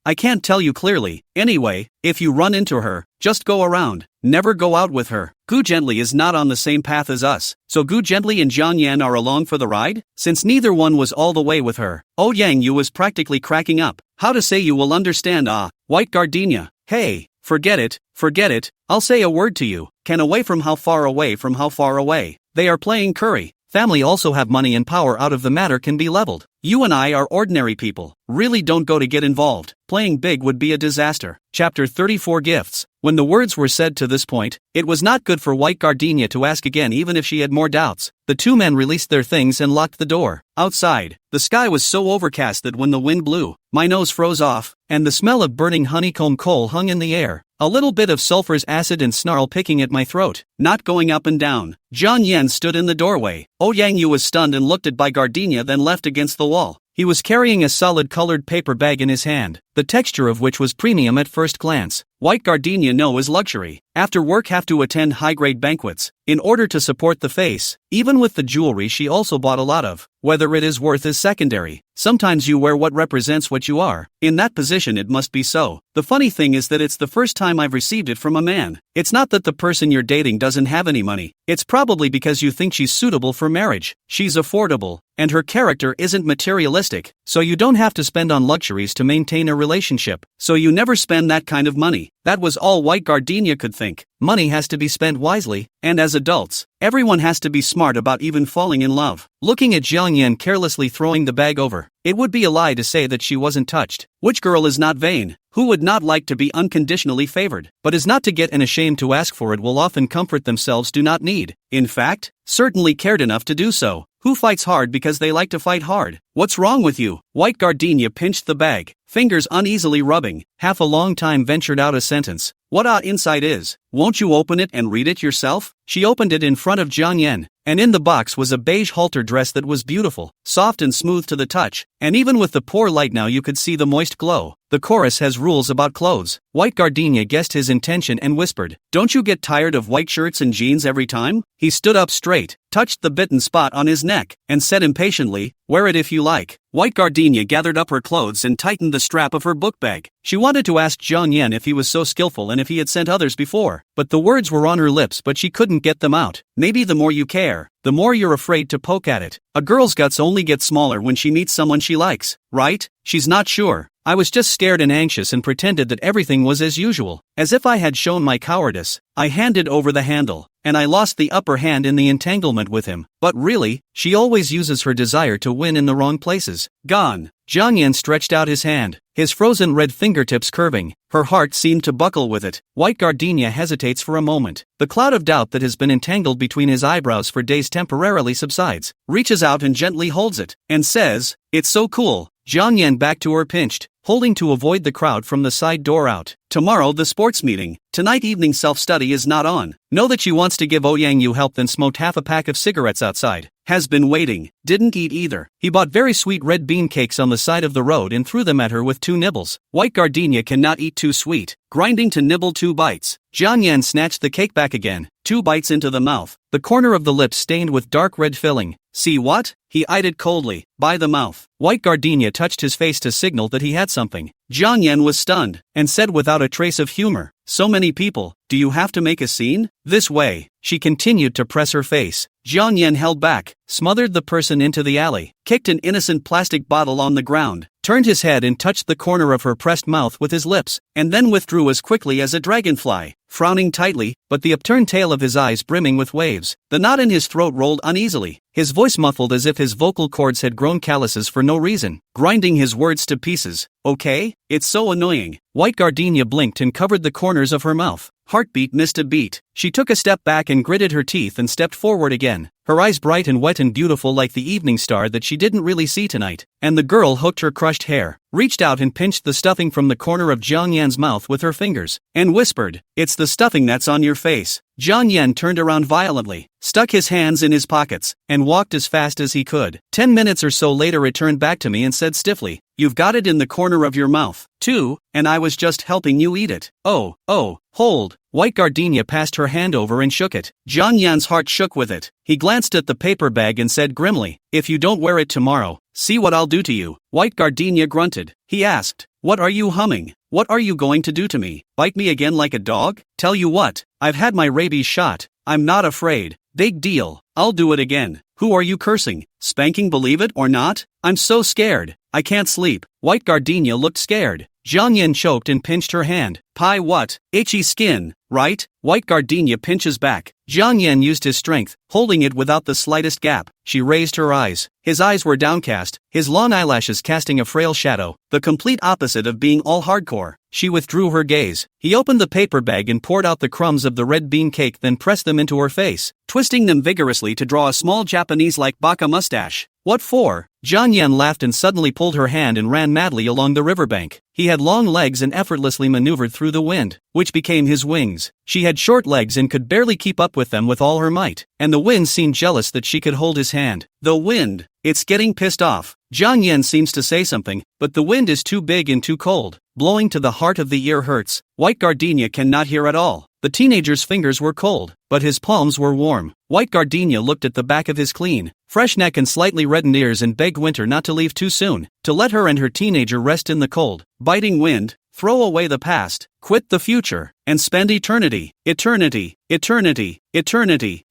I can't tell you clearly. Anyway, if you run into her, just go around. Never go out with her. Gu Gently is not on the same path as us, so Gu Gently and Jiang Yan are along for the ride? Since neither one was all the way with her, Yang Yu was practically cracking up. How to say you will understand White Gardenia. Hey, forget it. I'll say a word to you. Can away from how far away. They are playing curry. Family also have money and power out of the matter can be leveled. You and I are ordinary people. Really don't go to get involved. Playing big would be a disaster. Chapter 34 Gifts. When the words were said to this point, it was not good for White Gardenia to ask again even if she had more doubts. The two men released their things and locked the door. Outside, the sky was so overcast that when the wind blew, my nose froze off, and the smell of burning honeycomb coal hung in the air. A little bit of sulfurous acid and snarl picking at my throat. Not going up and down. Jiang Yan stood in the doorway. Yang Yu was stunned and looked at by Gardenia then left against the wall. He was carrying a solid-colored paper bag in his hand, the texture of which was premium at first glance. White Gardenia know is luxury. After work have to attend high-grade banquets. In order to support the face, even with the jewelry she also bought a lot of. Whether it is worth is secondary. Sometimes you wear what represents what you are. In that position it must be so. The funny thing is that it's the first time I've received it from a man. It's not that the person you're dating doesn't have any money. It's probably because you think she's suitable for marriage. She's affordable, and her character isn't materialistic, so you don't have to spend on luxuries to maintain a relationship. So you never spend that kind of money. That was all White Gardenia could think. Money has to be spent wisely, and as adults, everyone has to be smart about even falling in love. Looking at Jiang Yan carelessly throwing the bag over, it would be a lie to say that she wasn't touched. Which girl is not vain? Who would not like to be unconditionally favored, but is not to get and ashamed to ask for it will often comfort themselves do not need. In fact, certainly cared enough to do so. Who fights hard because they like to fight hard? What's wrong with you? White Gardenia pinched the bag, fingers uneasily rubbing, half a long time ventured out a sentence. What inside is? Won't you open it and read it yourself? She opened it in front of Jiang Yan, and in the box was a beige halter dress that was beautiful, soft and smooth to the touch, and even with the poor light now you could see the moist glow. The chorus has rules about clothes. White Gardenia guessed his intention and whispered, don't you get tired of white shirts and jeans every time? He stood up straight, touched the bitten spot on his neck, and said impatiently, wear it if you like. White Gardenia gathered up her clothes and tightened the strap of her book bag. She wanted to ask Jiang Yan if he was so skillful and if he had sent others before, but the words were on her lips but she couldn't get them out. Maybe the more you care, the more you're afraid to poke at it. A girl's guts only get smaller when she meets someone she likes, right? She's not sure. I was just scared and anxious and pretended that everything was as usual. As if I had shown my cowardice, I handed over the handle, and I lost the upper hand in the entanglement with him. But really, she always uses her desire to win in the wrong places. Gone. Jiang Yan stretched out his hand, his frozen red fingertips curving. Her heart seemed to buckle with it. White Gardenia hesitates for a moment. The cloud of doubt that has been entangled between his eyebrows for days temporarily subsides, reaches out and gently holds it, and says, "It's so cool." Jiang Yan back to her pinched, holding to avoid the crowd from the side door out. Tomorrow the sports meeting. Tonight evening self-study is not on. Know that she wants to give Ouyang Yu help, then smoked half a pack of cigarettes outside. Has been waiting. Didn't eat either. He bought very sweet red bean cakes on the side of the road and threw them at her with 2 nibbles. White Gardenia cannot eat too sweet, grinding to nibble 2 bites. Jiang Yan snatched the cake back again, 2 bites into the mouth, the corner of the lips stained with dark red filling. See what? He eyed it coldly, by the mouth. White Gardenia touched his face to signal that he had something. Jiang Yan was stunned, and said without a trace of humor, "So many people, do you have to make a scene? This way." She continued to press her face. Jiang Yan held back, smothered the person into the alley, kicked an innocent plastic bottle on the ground, turned his head and touched the corner of her pressed mouth with his lips, and then withdrew as quickly as a dragonfly, frowning tightly, but the upturned tail of his eyes brimming with waves. The knot in his throat rolled uneasily, his voice muffled as if his vocal cords had grown calluses for no reason, grinding his words to pieces. "Okay? It's so annoying." White Gardenia blinked and covered the corners of her mouth. Heartbeat missed a beat. She took a step back and gritted her teeth and stepped forward again, her eyes bright and wet and beautiful like the evening star that she didn't really see tonight. And the girl hooked her crushed hair, reached out and pinched the stuffing from the corner of Jiang Yan's mouth with her fingers, and whispered, "It's the stuffing that's on your face." Jiang Yan turned around violently, stuck his hands in his pockets, and walked as fast as he could. 10 minutes or so later returned back to me and said stiffly, "You've got it in the corner of your mouth, too, and I was just helping you eat it." Oh, hold. White Gardenia passed her hand over and shook it. Jiang Yan's heart shook with it. He glanced at the paper bag and said grimly, "If you don't wear it tomorrow, see what I'll do to you." White Gardenia grunted. He asked, "What are you humming? What are you going to do to me? Bite me again like a dog? Tell you what, I've had my rabies shot. I'm not afraid. Big deal. I'll do it again." "Who are you cursing? Spanking, believe it or not? I'm so scared. I can't sleep." White Gardenia looked scared. Jiang Yan choked and pinched her hand. "Pie what? Itchy skin, right?" White Gardenia pinches back. Jiang Yan used his strength, holding it without the slightest gap. She raised her eyes. His eyes were downcast, his long eyelashes casting a frail shadow, the complete opposite of being all hardcore. She withdrew her gaze. He opened the paper bag and poured out the crumbs of the red bean cake, then pressed them into her face, twisting them vigorously to draw a small Japanese-like baka mustache. "What for?" Jiang Yan laughed and suddenly pulled her hand and ran madly along the riverbank. He had long legs and effortlessly maneuvered through the wind, which became his wings. She had short legs and could barely keep up with them with all her might, and the wind seemed jealous that she could hold his hand. The wind, it's getting pissed off. Jiang Yan seems to say something, but the wind is too big and too cold, blowing to the heart of the ear hurts. White Gardenia cannot hear at all. The teenager's fingers were cold, but his palms were warm. White Gardenia looked at the back of his clean, fresh neck and slightly reddened ears and begged Winter not to leave too soon, to let her and her teenager rest in the cold, biting wind, throw away the past, quit the future, and spend eternity,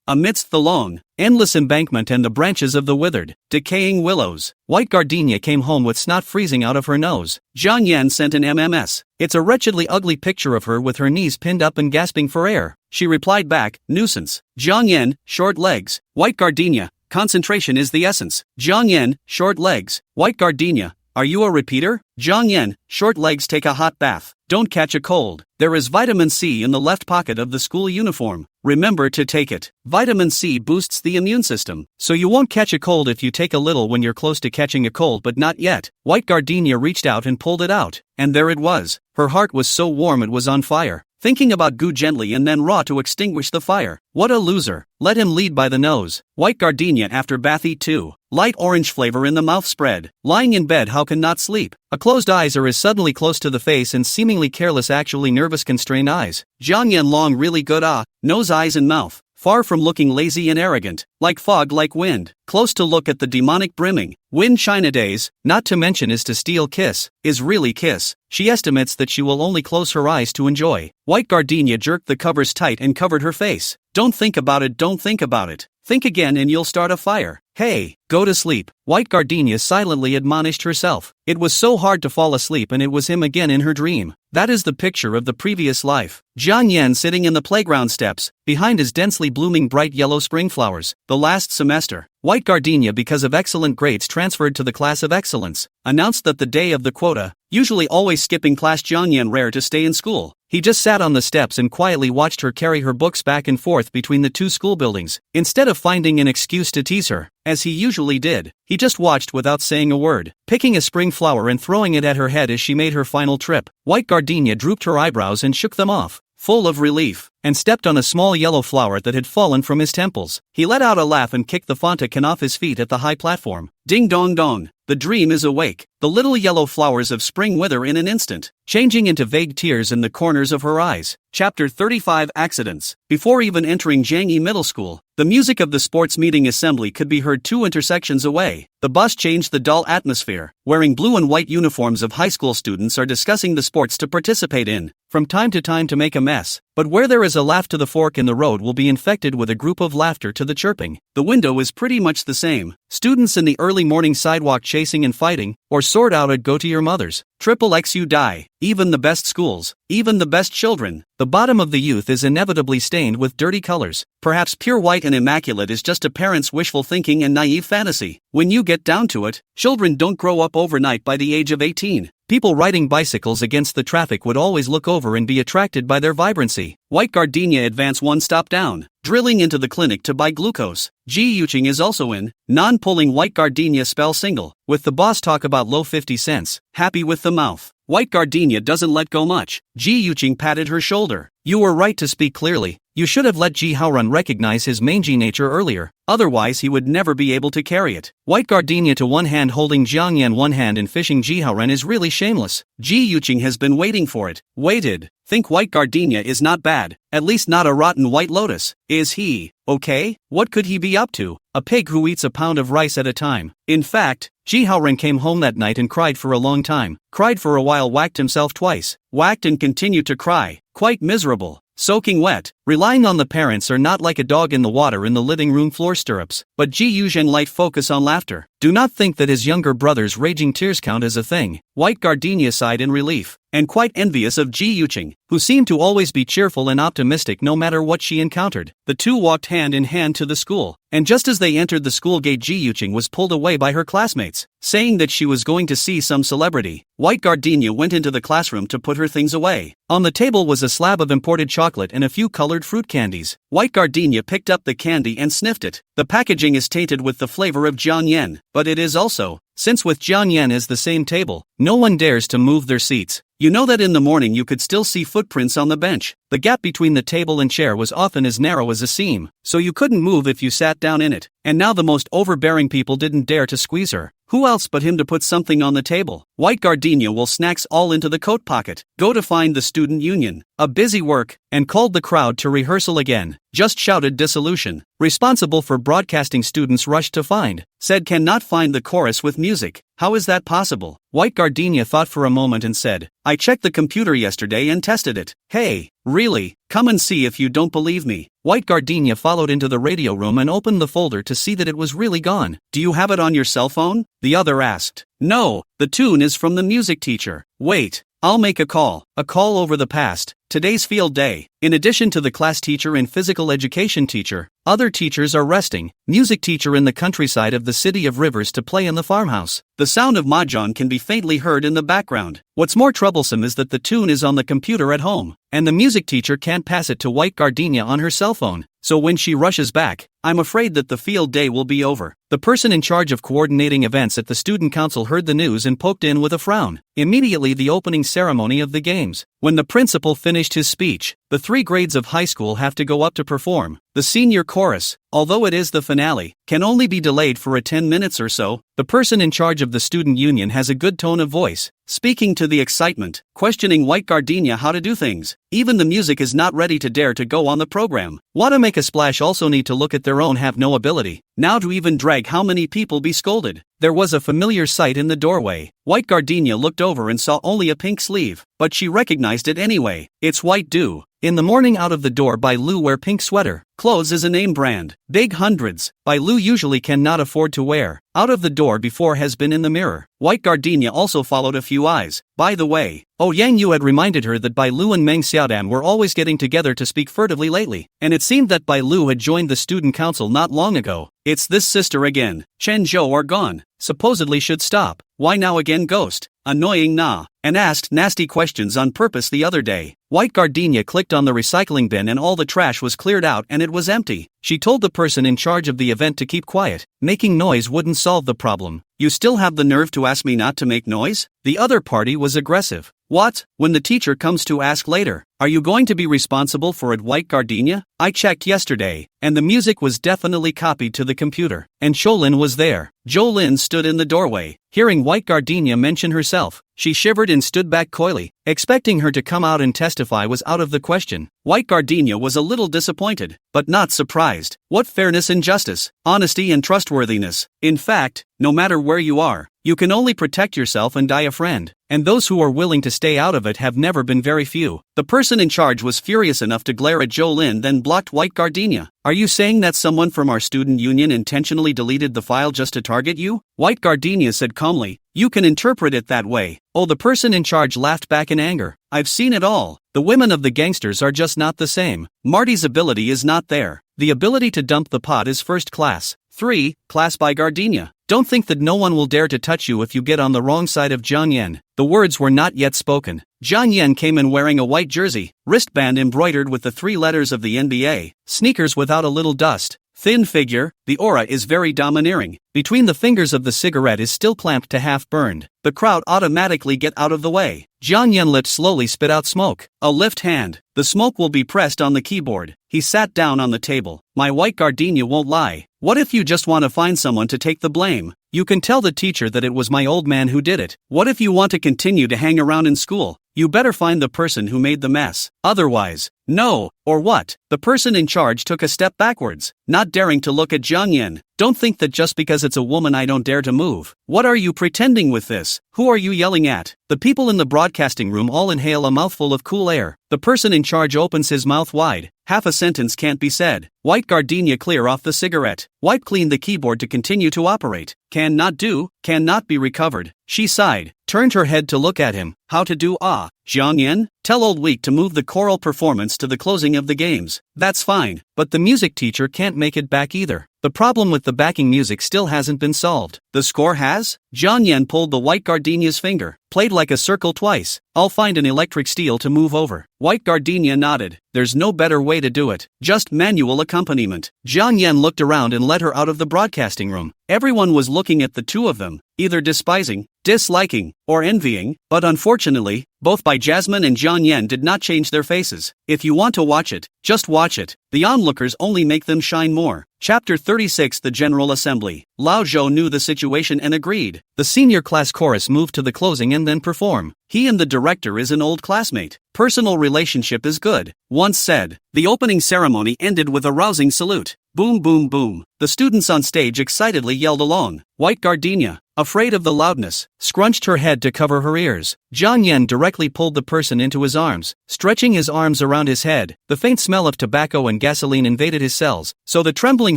amidst the long, endless embankment and the branches of the withered, decaying willows. White Gardenia came home with snot freezing out of her nose. Jiang Yan sent an MMS. "It's a wretchedly ugly picture of her with her knees pinned up and gasping for air." She replied back, "Nuisance." Jiang Yan, short legs. White Gardenia, concentration is the essence. Jiang Yan, short legs. White Gardenia, are you a repeater? Jiang Yan, short legs, take a hot bath. Don't catch a cold. There is vitamin C in the left pocket of the school uniform. Remember to take it. Vitamin C boosts the immune system, so you won't catch a cold if you take a little when you're close to catching a cold but not yet. White Gardenia reached out and pulled it out, and there it was. Her heart was so warm it was on fire. Thinking about goo gently and then raw to extinguish the fire. What a loser. Let him lead by the nose. White Gardenia after bath eat too. Light orange flavor in the mouth spread. Lying in bed how can not sleep. A closed eyes or is suddenly close to the face and seemingly careless actually nervous constrained eyes. Jiang Yan long really good nose eyes and mouth. Far from looking lazy and arrogant, like fog like wind, close to look at the demonic brimming, wind China days, not to mention is to steal kiss, is really kiss. She estimates that she will only close her eyes to enjoy. White Gardenia jerked the covers tight and covered her face. Don't think about it. Think again and you'll start a fire. Hey, go to sleep, White Gardenia silently admonished herself. It was so hard to fall asleep and it was him again in her dream. That is the picture of the previous life. Jiang Yan sitting in the playground steps, behind his densely blooming bright yellow spring flowers, the last semester. White Gardenia, because of excellent grades, transferred to the class of excellence. Announced that the day of the quota, usually always skipping class, Jiang Yan rare to stay in school. He just sat on the steps and quietly watched her carry her books back and forth between the two school buildings. Instead of finding an excuse to tease her, as he usually did, he just watched without saying a word, picking a spring flower and throwing it at her head as she made her final trip. White Gardenia drooped her eyebrows and shook them off, full of relief, and stepped on a small yellow flower that had fallen from his temples. He let out a laugh and kicked the fontaine off his feet at the high platform. Ding dong dong, the dream is awake. The little yellow flowers of spring wither in an instant, changing into vague tears in the corners of her eyes. Chapter 35 Accidents. Before even entering Jiangyi Middle School, the music of the sports meeting assembly could be heard 2 intersections away. The bus changed the dull atmosphere. Wearing blue and white uniforms of high school students are discussing the sports to participate in, from time to time to make a mess. But where there is a laugh to the fork in the road will be infected with a group of laughter to the chirping. The window is pretty much the same. Students in the early morning sidewalk chasing and fighting, or sort out at go to your mother's. Triple X you die. Even the best schools, even the best children. The bottom of the youth is inevitably stained with dirty colors. Perhaps pure white and immaculate is just a parent's wishful thinking and naive fantasy. When you get down to it, children don't grow up overnight by the age of 18. People riding bicycles against the traffic would always look over and be attracted by their vibrancy. White Gardenia advance 1 stop down, drilling into the clinic to buy glucose. Ji Yuqing is also in, non-pulling White Gardenia spell single, with the boss talk about low 50 cents, happy with the mouth. White Gardenia doesn't let go much. Ji Yuqing patted her shoulder. You were right to speak clearly. You should have let Ji Haorun recognize his mangy nature earlier, otherwise he would never be able to carry it. White Gardenia to one hand holding Jiang Yan one hand and fishing Ji Haorun is really shameless. Ji Yuqing has been waiting for it. Waited. Think White Gardenia is not bad, at least not a rotten white lotus. Is he okay? What could he be up to? A pig who eats a pound of rice at a time. In fact, Ji Haorun came home that night and cried for a long time. Cried for a while, whacked himself twice. Whacked and continued to cry. Quite miserable. Soaking wet, relying on the parents, are not like a dog in the water in the living room floor stirrups. But Ji Yuzhen light focus on laughter. Do not think that his younger brother's raging tears count as a thing. White Gardenia sighed in relief, and quite envious of Ji Yuqing, who seemed to always be cheerful and optimistic no matter what she encountered. The two walked hand in hand to the school, and just as they entered the school gate, Ji Yuqing was pulled away by her classmates, saying that she was going to see some celebrity. White Gardenia went into the classroom to put her things away. On the table was a slab of imported chocolate and a few colored fruit candies. White Gardenia picked up the candy and sniffed it. The packaging is tainted with the flavor of Jiangyan, but it is also, since with Jiangyan is the same table, no one dares to move their seats. You know that in the morning you could still see footprints on the bench. The gap between the table and chair was often as narrow as a seam, so you couldn't move if you sat down in it. And now the most overbearing people didn't dare to squeeze her. Who else but him to put something on the table? White Gardenia will snacks all into the coat pocket, go to find the student union, a busy work, and called the crowd to rehearsal again. Just shouted dissolution. Responsible for broadcasting students rushed to find, said cannot find the chorus with music. How is that possible? White Gardenia thought for a moment and said, I checked the computer yesterday and tested it. Hey, really? Come and see if you don't believe me. White Gardenia followed into the radio room and opened the folder to see that it was really gone. Do you have it on your cell phone? The other asked. No, the tune is from the music teacher. Wait, I'll make a call over the past. Today's field day. In addition to the class teacher and physical education teacher, other teachers are resting. Music teacher in the countryside of the city of Rivers to play in the farmhouse. The sound of mahjong can be faintly heard in the background. What's more troublesome is that the tune is on the computer at home, and the music teacher can't pass it to White Gardenia on her cell phone. So when she rushes back, I'm afraid that the field day will be over. The person in charge of coordinating events at the student council heard the news and poked in with a frown. Immediately the opening ceremony of the games. When the principal finished his speech, the 3 grades of high school have to go up to perform. The senior chorus, although it is the finale, can only be delayed for a 10 minutes or so. The person in charge of the student union has a good tone of voice, speaking to the excitement, questioning White Gardenia how to do things. Even the music is not ready to dare to go on the program. Want to make a splash also need to look at their own have no ability. Now to even drag how many people be scolded. There was a familiar sight in the doorway. White Gardenia looked over and saw only a pink sleeve, but she recognized it anyway. It's White Dew. In the morning out of the door by Lu wear pink sweater. Clothes is a name brand. Big hundreds. By Lu usually cannot afford to wear. Out of the door before has been in the mirror. White gardenia also followed a few eyes. By the way, Yang Yu had reminded her that Bai Lu and Meng Xiaodan were always getting together to speak furtively lately, and it seemed that Bai Lu had joined the student council not long ago. It's this sister again. Chen Zhou are gone. Supposedly should stop. Why now again ghost? Annoying nah. And asked nasty questions on purpose the other day. White gardenia clicked on the recycling bin and all the trash was cleared out and it was empty. She told the person in charge of the event to keep quiet. Making noise wouldn't solve the problem. You still have the nerve to ask me not to make noise? The other party was aggressive. What? When the teacher comes to ask later, are you going to be responsible for it, White gardenia? I checked yesterday, and the music was definitely copied to the computer. And Cholin was there. Jolin stood in the doorway. Hearing White gardenia mention herself, she shivered and stood back coyly. Expecting her to come out and testify was out of the question. White gardenia was a little disappointed, but not surprised. What fairness and justice, honesty and trustworthiness. In fact, no matter where you are, you can only protect yourself and die a friend. And those who are willing to stay out of it have never been very few. The person in charge was furious enough to glare at Jolin, then blocked White gardenia. Are you saying that someone from our student union intentionally deleted the file just to target you? White gardenia said calmly. You can interpret it that way. Oh, the person in charge laughed back in anger. I've seen it all. The women of the gangsters are just not the same. Marty's ability is not there. The ability to dump the pot is first class. 3. Class by gardenia. Don't think that no one will dare to touch you if you get on the wrong side of Jiang Yan. The words were not yet spoken. Jiang Yan came in wearing a white jersey, wristband embroidered with the 3 letters of the NBA, sneakers without a little dust. Thin figure, the aura is very domineering. Between the fingers of the cigarette is still clamped to half burned. The crowd automatically get out of the way. Jiang Yan lips slowly spit out smoke. A lift hand. The smoke will be pressed on the keyboard. He sat down on the table. My white gardenia won't lie. What if you just want to find someone to take the blame? You can tell the teacher that it was my old man who did it. What if you want to continue to hang around in school? You better find the person who made the mess. Otherwise, no, or what? The person in charge took a step backwards, not daring to look at Jiang Yan. Don't think that just because it's a woman I don't dare to move. What are you pretending with this? Who are you yelling at? The people in the broadcasting room all inhale a mouthful of cool air. The person in charge opens his mouth wide. Half a sentence can't be said. White gardenia clear off the cigarette. Wipe clean the keyboard to continue to operate. Cannot do, cannot be recovered. She sighed, turned her head to look at him. How to do Jiang Yan? Tell Old Week to move the choral performance to the closing of the games. That's fine, but the music teacher can't make it back either. The problem with the backing music still hasn't been solved. The score has? Jiang Yan pulled the white gardenia's finger, played like a circle twice. I'll find an electric steel to move over. White gardenia nodded. There's no better way to do it. Just manual accompaniment. Jiang Yan looked around and led her out of the broadcasting room. Everyone was looking at the two of them, either despising, disliking, or envying, but unfortunately, both Bai Jasmine and Jiang Yan did not change their faces. If you want to watch it, just watch it. The onlookers only make them shine more. Chapter 36 The General Assembly. Lao Zhou knew the situation and agreed. The senior class chorus moved to the closing and then perform. He and the director is an old classmate. Personal relationship is good, once said. The opening ceremony ended with a rousing salute. Boom boom boom. The students on stage excitedly yelled along. White gardenia, afraid of the loudness, scrunched her head to cover her ears. Jiang Yan directly pulled the person into his arms, stretching his arms around his head. The faint smell of tobacco and gasoline invaded his cells, so the trembling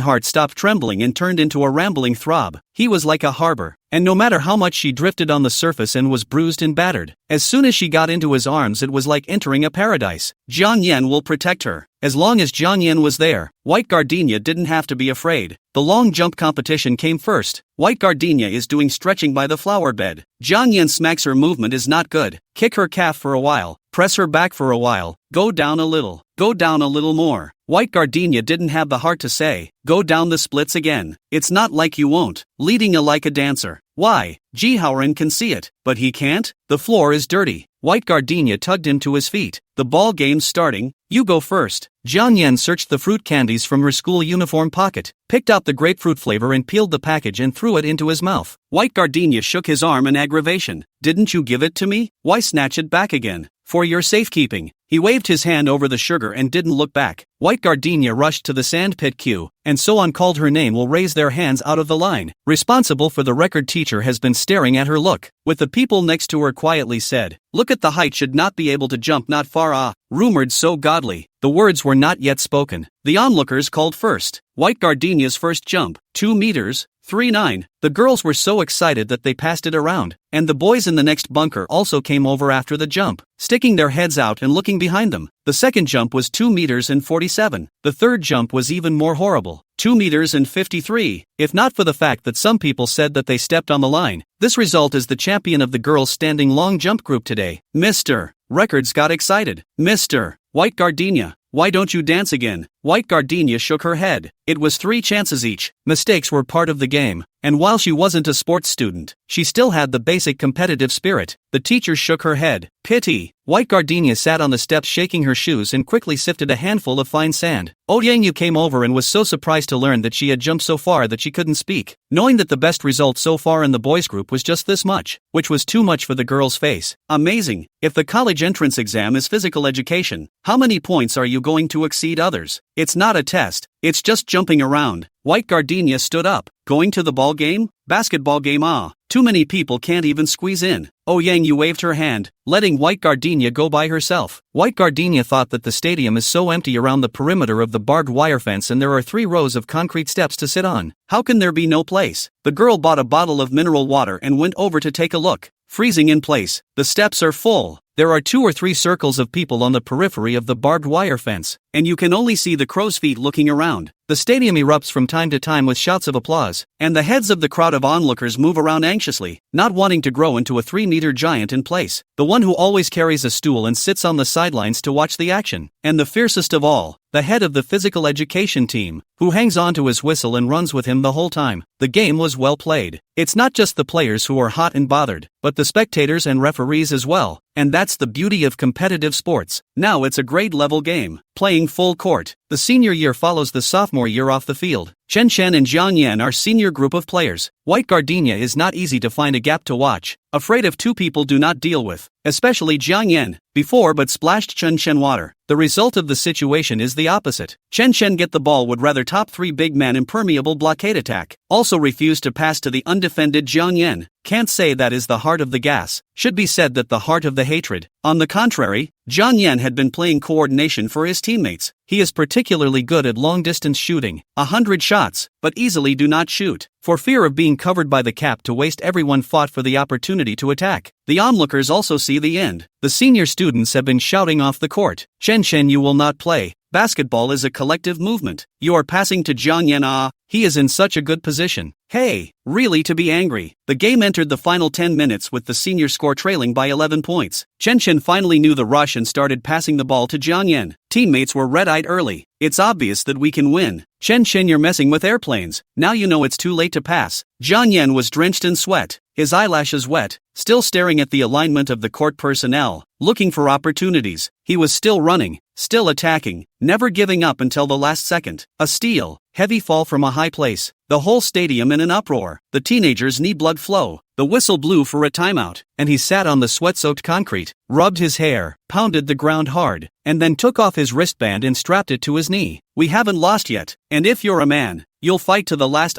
heart stopped trembling and turned into a rambling throb. He was like a harbor, and no matter how much she drifted on the surface and was bruised and battered, as soon as she got into his arms it was like entering a paradise. Jiang Yan will protect her. As long as Jiang Yan was there, White gardenia didn't have to be afraid. The long jump competition came first. White gardenia is doing stretching by the flower bed. Jiang Yan smacks her movement is not good. Kick her calf for a while, press her back for a while, go down a little more. White gardenia didn't have the heart to say, go down the splits again. It's not like you won't. Leading a like a dancer. Why? Ji Haoran can see it, but he can't? The floor is dirty. White gardenia tugged him to his feet. The ball game's starting. You go first. Jiang Yan searched the fruit candies from her school uniform pocket, picked out the grapefruit flavor and peeled the package and threw it into his mouth. White gardenia shook his arm in aggravation. Didn't you give it to me? Why snatch it back again? For your safekeeping." He waved his hand over the sugar and didn't look back. White gardenia rushed to the sandpit queue, and so on called her name will raise their hands out of the line. Responsible for the record teacher has been staring at her look. With the people next to her quietly said, "Look at the height, should not be able to jump not far rumored so godly." The words were not yet spoken. The onlookers called first. White gardenia's first jump, 2 meters, 3.9. The girls were so excited that they passed it around, and the boys in the next bunker also came over after the jump, sticking their heads out and looking behind them. The second jump was 2 meters and 47. The third jump was even more horrible, 2 meters and 53. If not for the fact that some people said that they stepped on the line, this result is the champion of the girls standing long jump group today. Mr. Records got excited. "Mr. White Gardenia, why don't you dance again?" White gardenia shook her head. It was 3 chances each. Mistakes were part of the game, and while she wasn't a sports student, she still had the basic competitive spirit. The teacher shook her head. "Pity." White gardenia sat on the steps shaking her shoes and quickly sifted a handful of fine sand. Ouyangyu came over and was so surprised to learn that she had jumped so far that she couldn't speak, knowing that the best result so far in the boys group was just this much, which was too much for the girl's face. Amazing. If the college entrance exam is physical education, how many points are you going to exceed others? It's not a test, it's just jumping around. White gardenia stood up. "Going to the ball game? Basketball game? Too many people can't even squeeze in." Ouyangyu waved her hand, letting White gardenia go by herself. White gardenia thought that the stadium is so empty around the perimeter of the barbed wire fence and there are 3 rows of concrete steps to sit on. How can there be no place? The girl bought a bottle of mineral water and went over to take a look. Freezing in place. The steps are full. There are 2 or 3 circles of people on the periphery of the barbed wire fence, and you can only see the crow's feet looking around. The stadium erupts from time to time with shouts of applause, and the heads of the crowd of onlookers move around anxiously, not wanting to grow into a 3-meter giant in place. The one who always carries a stool and sits on the sidelines to watch the action, and the fiercest of all, the head of the physical education team, who hangs on to his whistle and runs with him the whole time. The game was well played. It's not just the players who are hot and bothered, but the spectators and referees as well, and that's the beauty of competitive sports. Now it's a grade-level game, playing full court. The senior year follows the sophomore year off the field. Chen Chen and Jiang Yan are senior group of players. White gardenia is not easy to find a gap to watch. Afraid of 2 people do not deal with, especially Jiang Yan, before but splashed Chen Chen water. The result of the situation is the opposite. Chen Chen get the ball would rather top 3 big man impermeable blockade attack. Also refused to pass to the undefended Jiang Yan. Can't say that is the heart of the gas. Should be said that the heart of the hatred. On the contrary, Jiang Yan had been playing coordination for his teammates. He is particularly good at long-distance shooting, 100 shots, but easily do not shoot. For fear of being covered by the cap to waste, everyone fought for the opportunity to attack. The onlookers also see the end. The senior students have been shouting off the court, "Chen Chen, you will not play. Basketball is a collective movement. You are passing to Jiang Yan. He is in such a good position. Hey, really to be angry." The game entered the final 10 minutes with the senior score trailing by 11 points. Chen Chen finally knew the rush and started passing the ball to Jiang Yan. Teammates were red-eyed early. "It's obvious that we can win. Chen Chen, you're messing with airplanes. Now you know it's too late to pass." Jiang Yan was drenched in sweat, his eyelashes wet, still staring at the alignment of the court personnel, looking for opportunities. He was still running, still attacking, never giving up until the last second. A steal, heavy fall from a high place. The whole stadium in an uproar. The teenagers' knee blood flow. The whistle blew for a timeout, and he sat on the sweat-soaked concrete, rubbed his hair, pounded the ground hard, and then took off his wristband and strapped it to his knee. "We haven't lost yet, and if you're a man, you'll fight to the last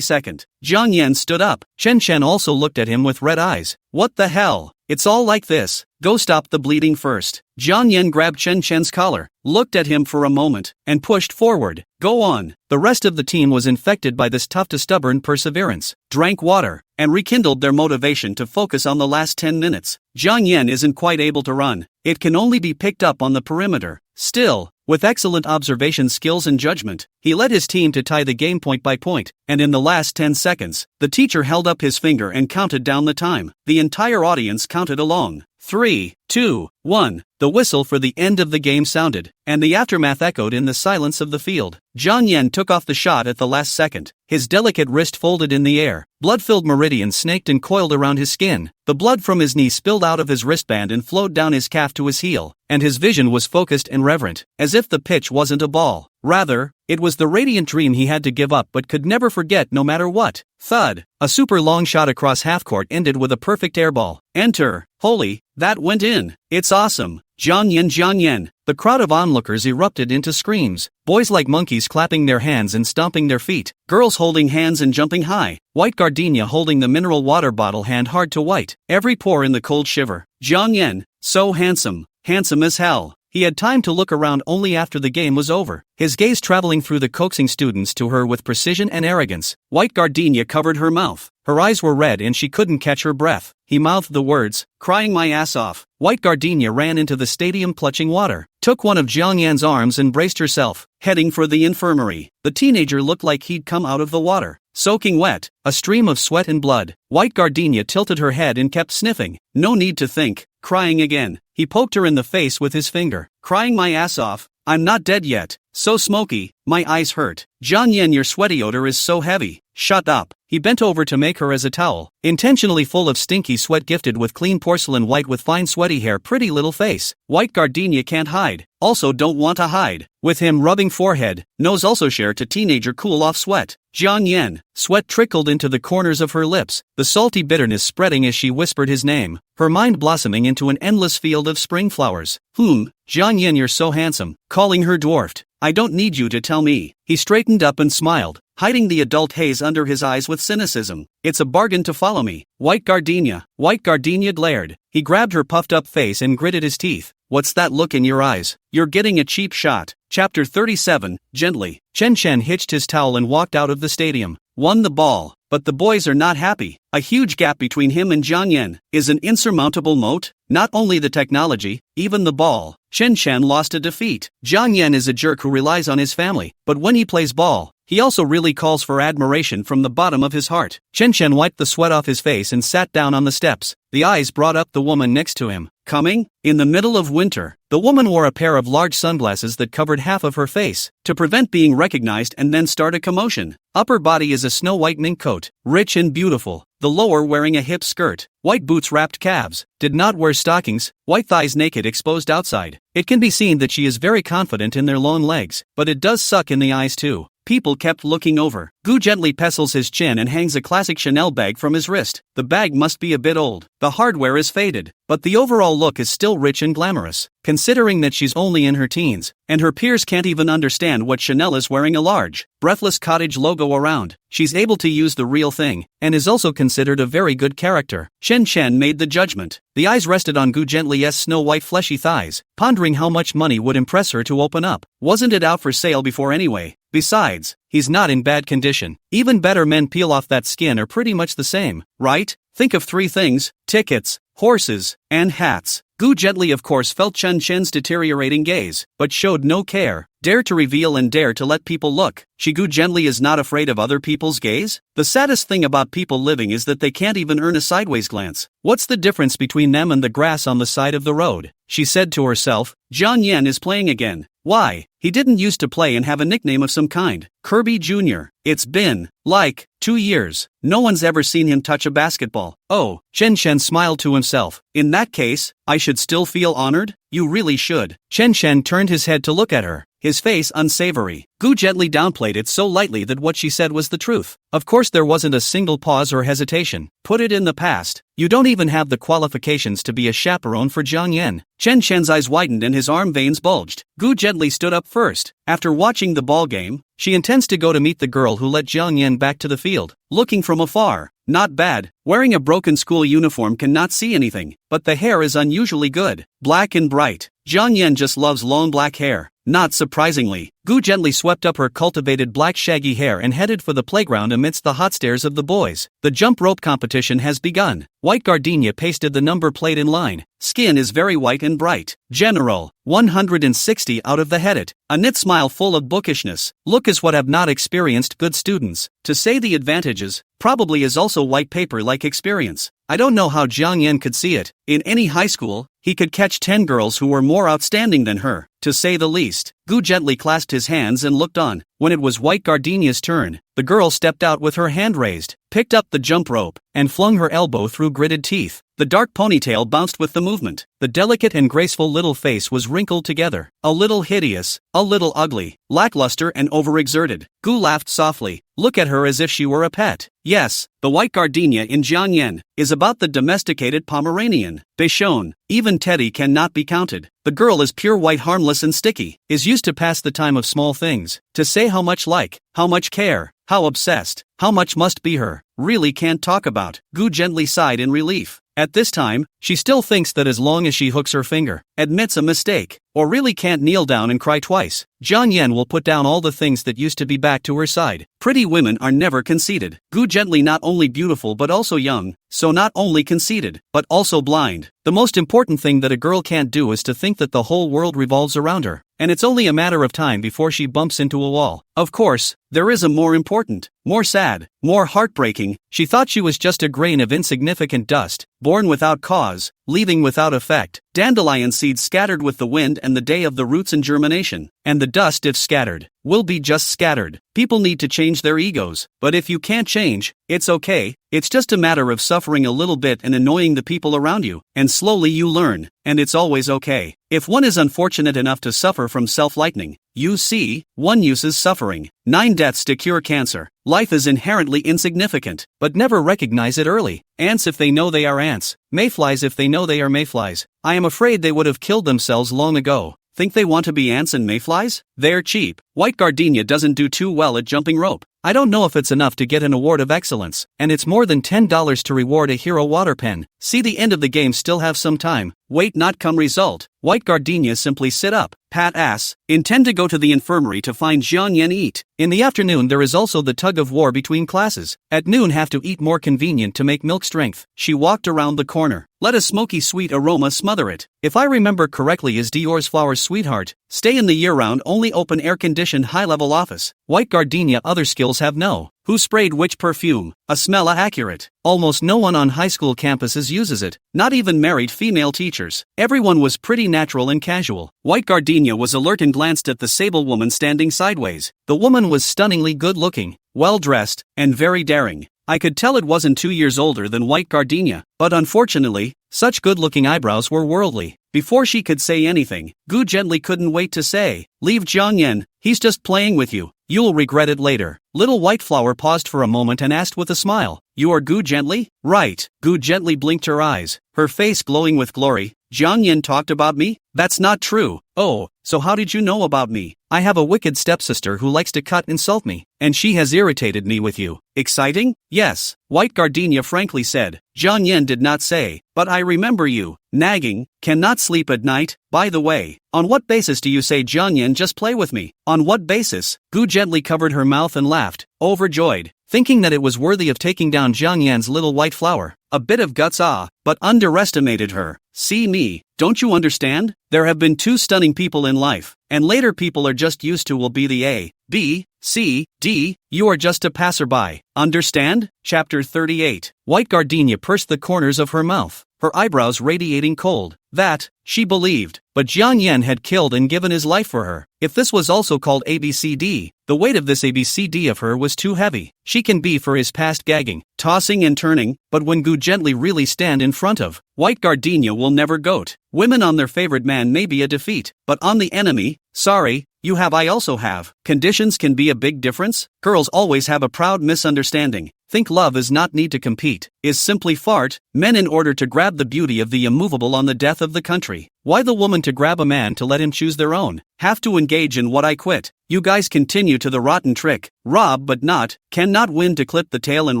second." Jiang Yan stood up. Chen Chen also looked at him with red eyes. "What the hell? It's all like this. Go stop the bleeding first." Jiang Yan grabbed Chen Chen's collar, looked at him for a moment, and pushed forward. "Go on." The rest of the team was infected by this tough to stubborn perseverance, drank water, and rekindled their motivation to focus on the last 10 minutes. Jiang Yan isn't quite able to run. It can only be picked up on the perimeter. Still, with excellent observation skills and judgment, he led his team to tie the game point by point, and in the last 10 seconds, the teacher held up his finger and counted down the time. The entire audience counted along. 3, 2, 1. The whistle for the end of the game sounded, and the aftermath echoed in the silence of the field. Jiang Yan took off the shot at the last second, his delicate wrist folded in the air. Blood-filled meridian snaked and coiled around his skin. The blood from his knee spilled out of his wristband and flowed down his calf to his heel, and his vision was focused and reverent, as if the pitch wasn't a ball. Rather, it was the radiant dream he had to give up but could never forget no matter what. Thud. A super long shot across half-court ended with a perfect airball. Enter. Holy, that went in. It's awesome. Jiang Yan, Jiang Yan. The crowd of onlookers erupted into screams. Boys like monkeys clapping their hands and stomping their feet. Girls holding hands and jumping high. White gardenia holding the mineral water bottle hand hard to white. Every pore in the cold shiver. Jiang Yan, so handsome. Handsome as hell. He had time to look around only after the game was over, his gaze traveling through the coaxing students to her with precision and arrogance. White gardenia covered her mouth. Her eyes were red and she couldn't catch her breath. He mouthed the words, crying my ass off. White gardenia ran into the stadium clutching water, took one of Jiang Yan's arms and braced herself, heading for the infirmary. The teenager looked like he'd come out of the water, soaking wet, a stream of sweat and blood. White gardenia tilted her head and kept sniffing. No need to think. Crying again. He poked her in the face with his finger. Crying my ass off. I'm not dead yet. So smoky. My eyes hurt. Jiang Yan, your sweaty odor is so heavy. Shut up. He bent over to make her as a towel, intentionally full of stinky sweat gifted with clean porcelain white with fine sweaty hair pretty little face. White gardenia can't hide. Also don't want to hide. With him rubbing forehead, nose also share to teenager cool off sweat. Jiang Yan. Sweat trickled into the corners of her lips, the salty bitterness spreading as she whispered his name, her mind blossoming into an endless field of spring flowers. Jiang Yan, you're so handsome. Calling her dwarfed. I don't need you to tell me. He straightened up and smiled, hiding the adult haze under his eyes with cynicism. It's a bargain to follow me. White gardenia. White gardenia glared. He grabbed her puffed up face and gritted his teeth. What's that look in your eyes? You're getting a cheap shot. Chapter 37, Gently. Chen Chen hitched his towel and walked out of the stadium. Won the ball. But the boys are not happy. A huge gap between him and Jiang Yan is an insurmountable moat. Not only the technology, even the ball. Chen Chen lost a defeat. Jiang Yan is a jerk who relies on his family, but when he plays ball, he also really calls for admiration from the bottom of his heart. Chen Chen wiped the sweat off his face and sat down on the steps. The eyes brought up the woman next to him. Coming? In the middle of winter, the woman wore a pair of large sunglasses that covered half of her face, to prevent being recognized and then start a commotion. Upper body is a snow-white mink coat, rich and beautiful, the lower wearing a hip skirt. White boots wrapped calves, did not wear stockings, white thighs naked exposed outside. It can be seen that she is very confident in their long legs, but it does suck in the eyes too. People kept looking over. Gu gently pestles his chin and hangs a classic Chanel bag from his wrist. The bag must be a bit old. The hardware is faded, but the overall look is still rich and glamorous, considering that she's only in her teens, and her peers can't even understand what Chanel is wearing a large, breathless cottage logo around. She's able to use the real thing, and is also considered a very good character. Chen Chen made the judgment. The eyes rested on Gu Gently's snow-white fleshy thighs, pondering how much money would impress her to open up. Wasn't it out for sale before anyway? Besides, he's not in bad condition. Even better men peel off that skin are pretty much the same, right? Think of three things: tickets, horses, and hats. Gu Gently of course felt Chen Chen's deteriorating gaze, but showed no care, dared to reveal and dare to let people look. Gu Gently is not afraid of other people's gaze? The saddest thing about people living is that they can't even earn a sideways glance. What's the difference between them and the grass on the side of the road? She said to herself. Jiang Yan is playing again. Why? He didn't used to play and have a nickname of some kind. Kirby Jr. It's been, like, 2 years. No one's ever seen him touch a basketball. Oh, Chen Chen smiled to himself. In that case, I should still feel honored? You really should. Chen Chen turned his head to look at her, his face unsavory. Gu gently downplayed it so lightly that what she said was the truth. Of course there wasn't a single pause or hesitation. Put it in the past. You don't even have the qualifications to be a chaperone for Jiang Yan. Chen Chen's eyes widened and his arm veins bulged. Gu gently stood up first. After watching the ball game, she intends to go to meet the girl who let Jiang Yan back to the field. Looking from afar, not bad. Wearing a broken school uniform cannot see anything, but the hair is unusually good. Black and bright. Jiang Yan just loves long black hair. Not surprisingly, Gu gently swept up her cultivated black shaggy hair and headed for the playground amidst the hot stares of the boys. The jump rope competition has begun. White gardenia pasted the number plate in line. Skin is very white and bright. General, 160 out of the headed. A knit smile full of bookishness. Look is what have not experienced good students. To say the advantages, probably is also white paper like experience. I don't know how Jiang Yan could see it. In any high school, he could catch 10 girls who were more outstanding than her, to say the least. Gu gently clasped his hands and looked on. When it was White Gardenia's turn, the girl stepped out with her hand raised, picked up the jump rope, and flung her elbow through gritted teeth. The dark ponytail bounced with the movement. The delicate and graceful little face was wrinkled together. A little hideous, a little ugly, lackluster and overexerted. Gu laughed softly. Look at her as if she were a pet. Yes, the white gardenia in Jiangyan is about the domesticated Pomeranian. Bichon, even Teddy cannot be counted. The girl is pure white, harmless and sticky, is used to pass the time of small things, to say how much like, how much care, how obsessed, how much must be her, really can't talk about. Gu gently sighed in relief. At this time, she still thinks that as long as she hooks her finger, admits a mistake, or really can't kneel down and cry twice, Jiang Yan will put down all the things that used to be back to her side. Pretty women are never conceited. Gu gently not only beautiful but also young, so not only conceited, but also blind. The most important thing that a girl can't do is to think that the whole world revolves around her, and it's only a matter of time before she bumps into a wall. Of course, there is a more important, more sad, more heartbreaking. She thought she was just a grain of insignificant dust, born without cause, leaving without effect, dandelion seeds scattered with the wind and the day of the roots and germination, and the dust if scattered, will be just scattered. People need to change their egos, but if you can't change, it's okay, it's just a matter of suffering a little bit and annoying the people around you, and slowly you learn, and it's always okay. If one is unfortunate enough to suffer from self-lightning, you see, one uses suffering. 9 deaths to cure cancer. Life is inherently insignificant, but never recognize it early. Ants if they know they are ants, mayflies if they know they are mayflies. I am afraid they would have killed themselves long ago. Think they want to be ants and mayflies? They're cheap. White gardenia doesn't do too well at jumping rope. I don't know if it's enough to get an award of excellence, and it's more than $10 to reward a hero water pen. See, the end of the game still have some time. Wait, not come result. White gardenia simply sit up, pat ass, intend to go to the infirmary to find Jiang Yan eat. In the afternoon there is also the tug of war between classes. At noon have to eat more convenient to make milk strength. She walked around the corner. Let a smoky sweet aroma smother it. If I remember correctly is Dior's Flower's sweetheart. Stay in the year-round only open air-conditioned high-level office. White gardenia other skills have no. Who sprayed which perfume? A smell accurate. Almost no one on high school campuses uses it, not even married female teachers. Everyone was pretty natural and casual. White gardenia was alert and glanced at the sable woman standing sideways. The woman was stunningly good-looking, well-dressed, and very daring. I could tell it wasn't 2 years older than white gardenia, but unfortunately, such good-looking eyebrows were worldly. Before she could say anything, Gu gently couldn't wait to say, "Leave Jiang Yan, he's just playing with you. You'll regret it later." Little White Flower paused for a moment and asked with a smile, "You are Gu gently?" "Right." Gu gently blinked her eyes, her face glowing with glory. "Jiang Yan talked about me? That's not true." "Oh, so how did you know about me?" "I have a wicked stepsister who likes to cut and insult me, and she has irritated me with you." "Exciting?" "Yes," White gardenia frankly said. Jiang Yan did not say, "But I remember you. Nagging, cannot sleep at night. By the way, on what basis do you say Jiang Yan just play with me? On what basis?" Gu gently covered her mouth and laughed, overjoyed, thinking that it was worthy of taking down Jiang Yan's little white flower. A bit of guts but underestimated her. "See me, don't you understand? There have been 2 stunning people in life, and later people are just used to will be the A, B, C, D, you are just a passerby. Understand?" Chapter 38. White gardenia pursed the corners of her mouth, her eyebrows radiating cold. That, she believed, but Jiang Yan had killed and given his life for her. If this was also called ABCD, the weight of this ABCD of her was too heavy. She can be for his past gagging, tossing and turning, but when Gu gently really stand in front of, white gardenia will never goat. Women on their favorite man may be a defeat, but on the enemy, sorry, you have I also have. Conditions can be a big difference. Girls always have a proud misunderstanding. Think love is not need to compete, is simply fart, men in order to grab the beauty of the immovable on the death of the country. Why the woman to grab a man to let him choose their own? Have to engage in what I quit. You guys continue to the rotten trick, rob but not, cannot win to clip the tail and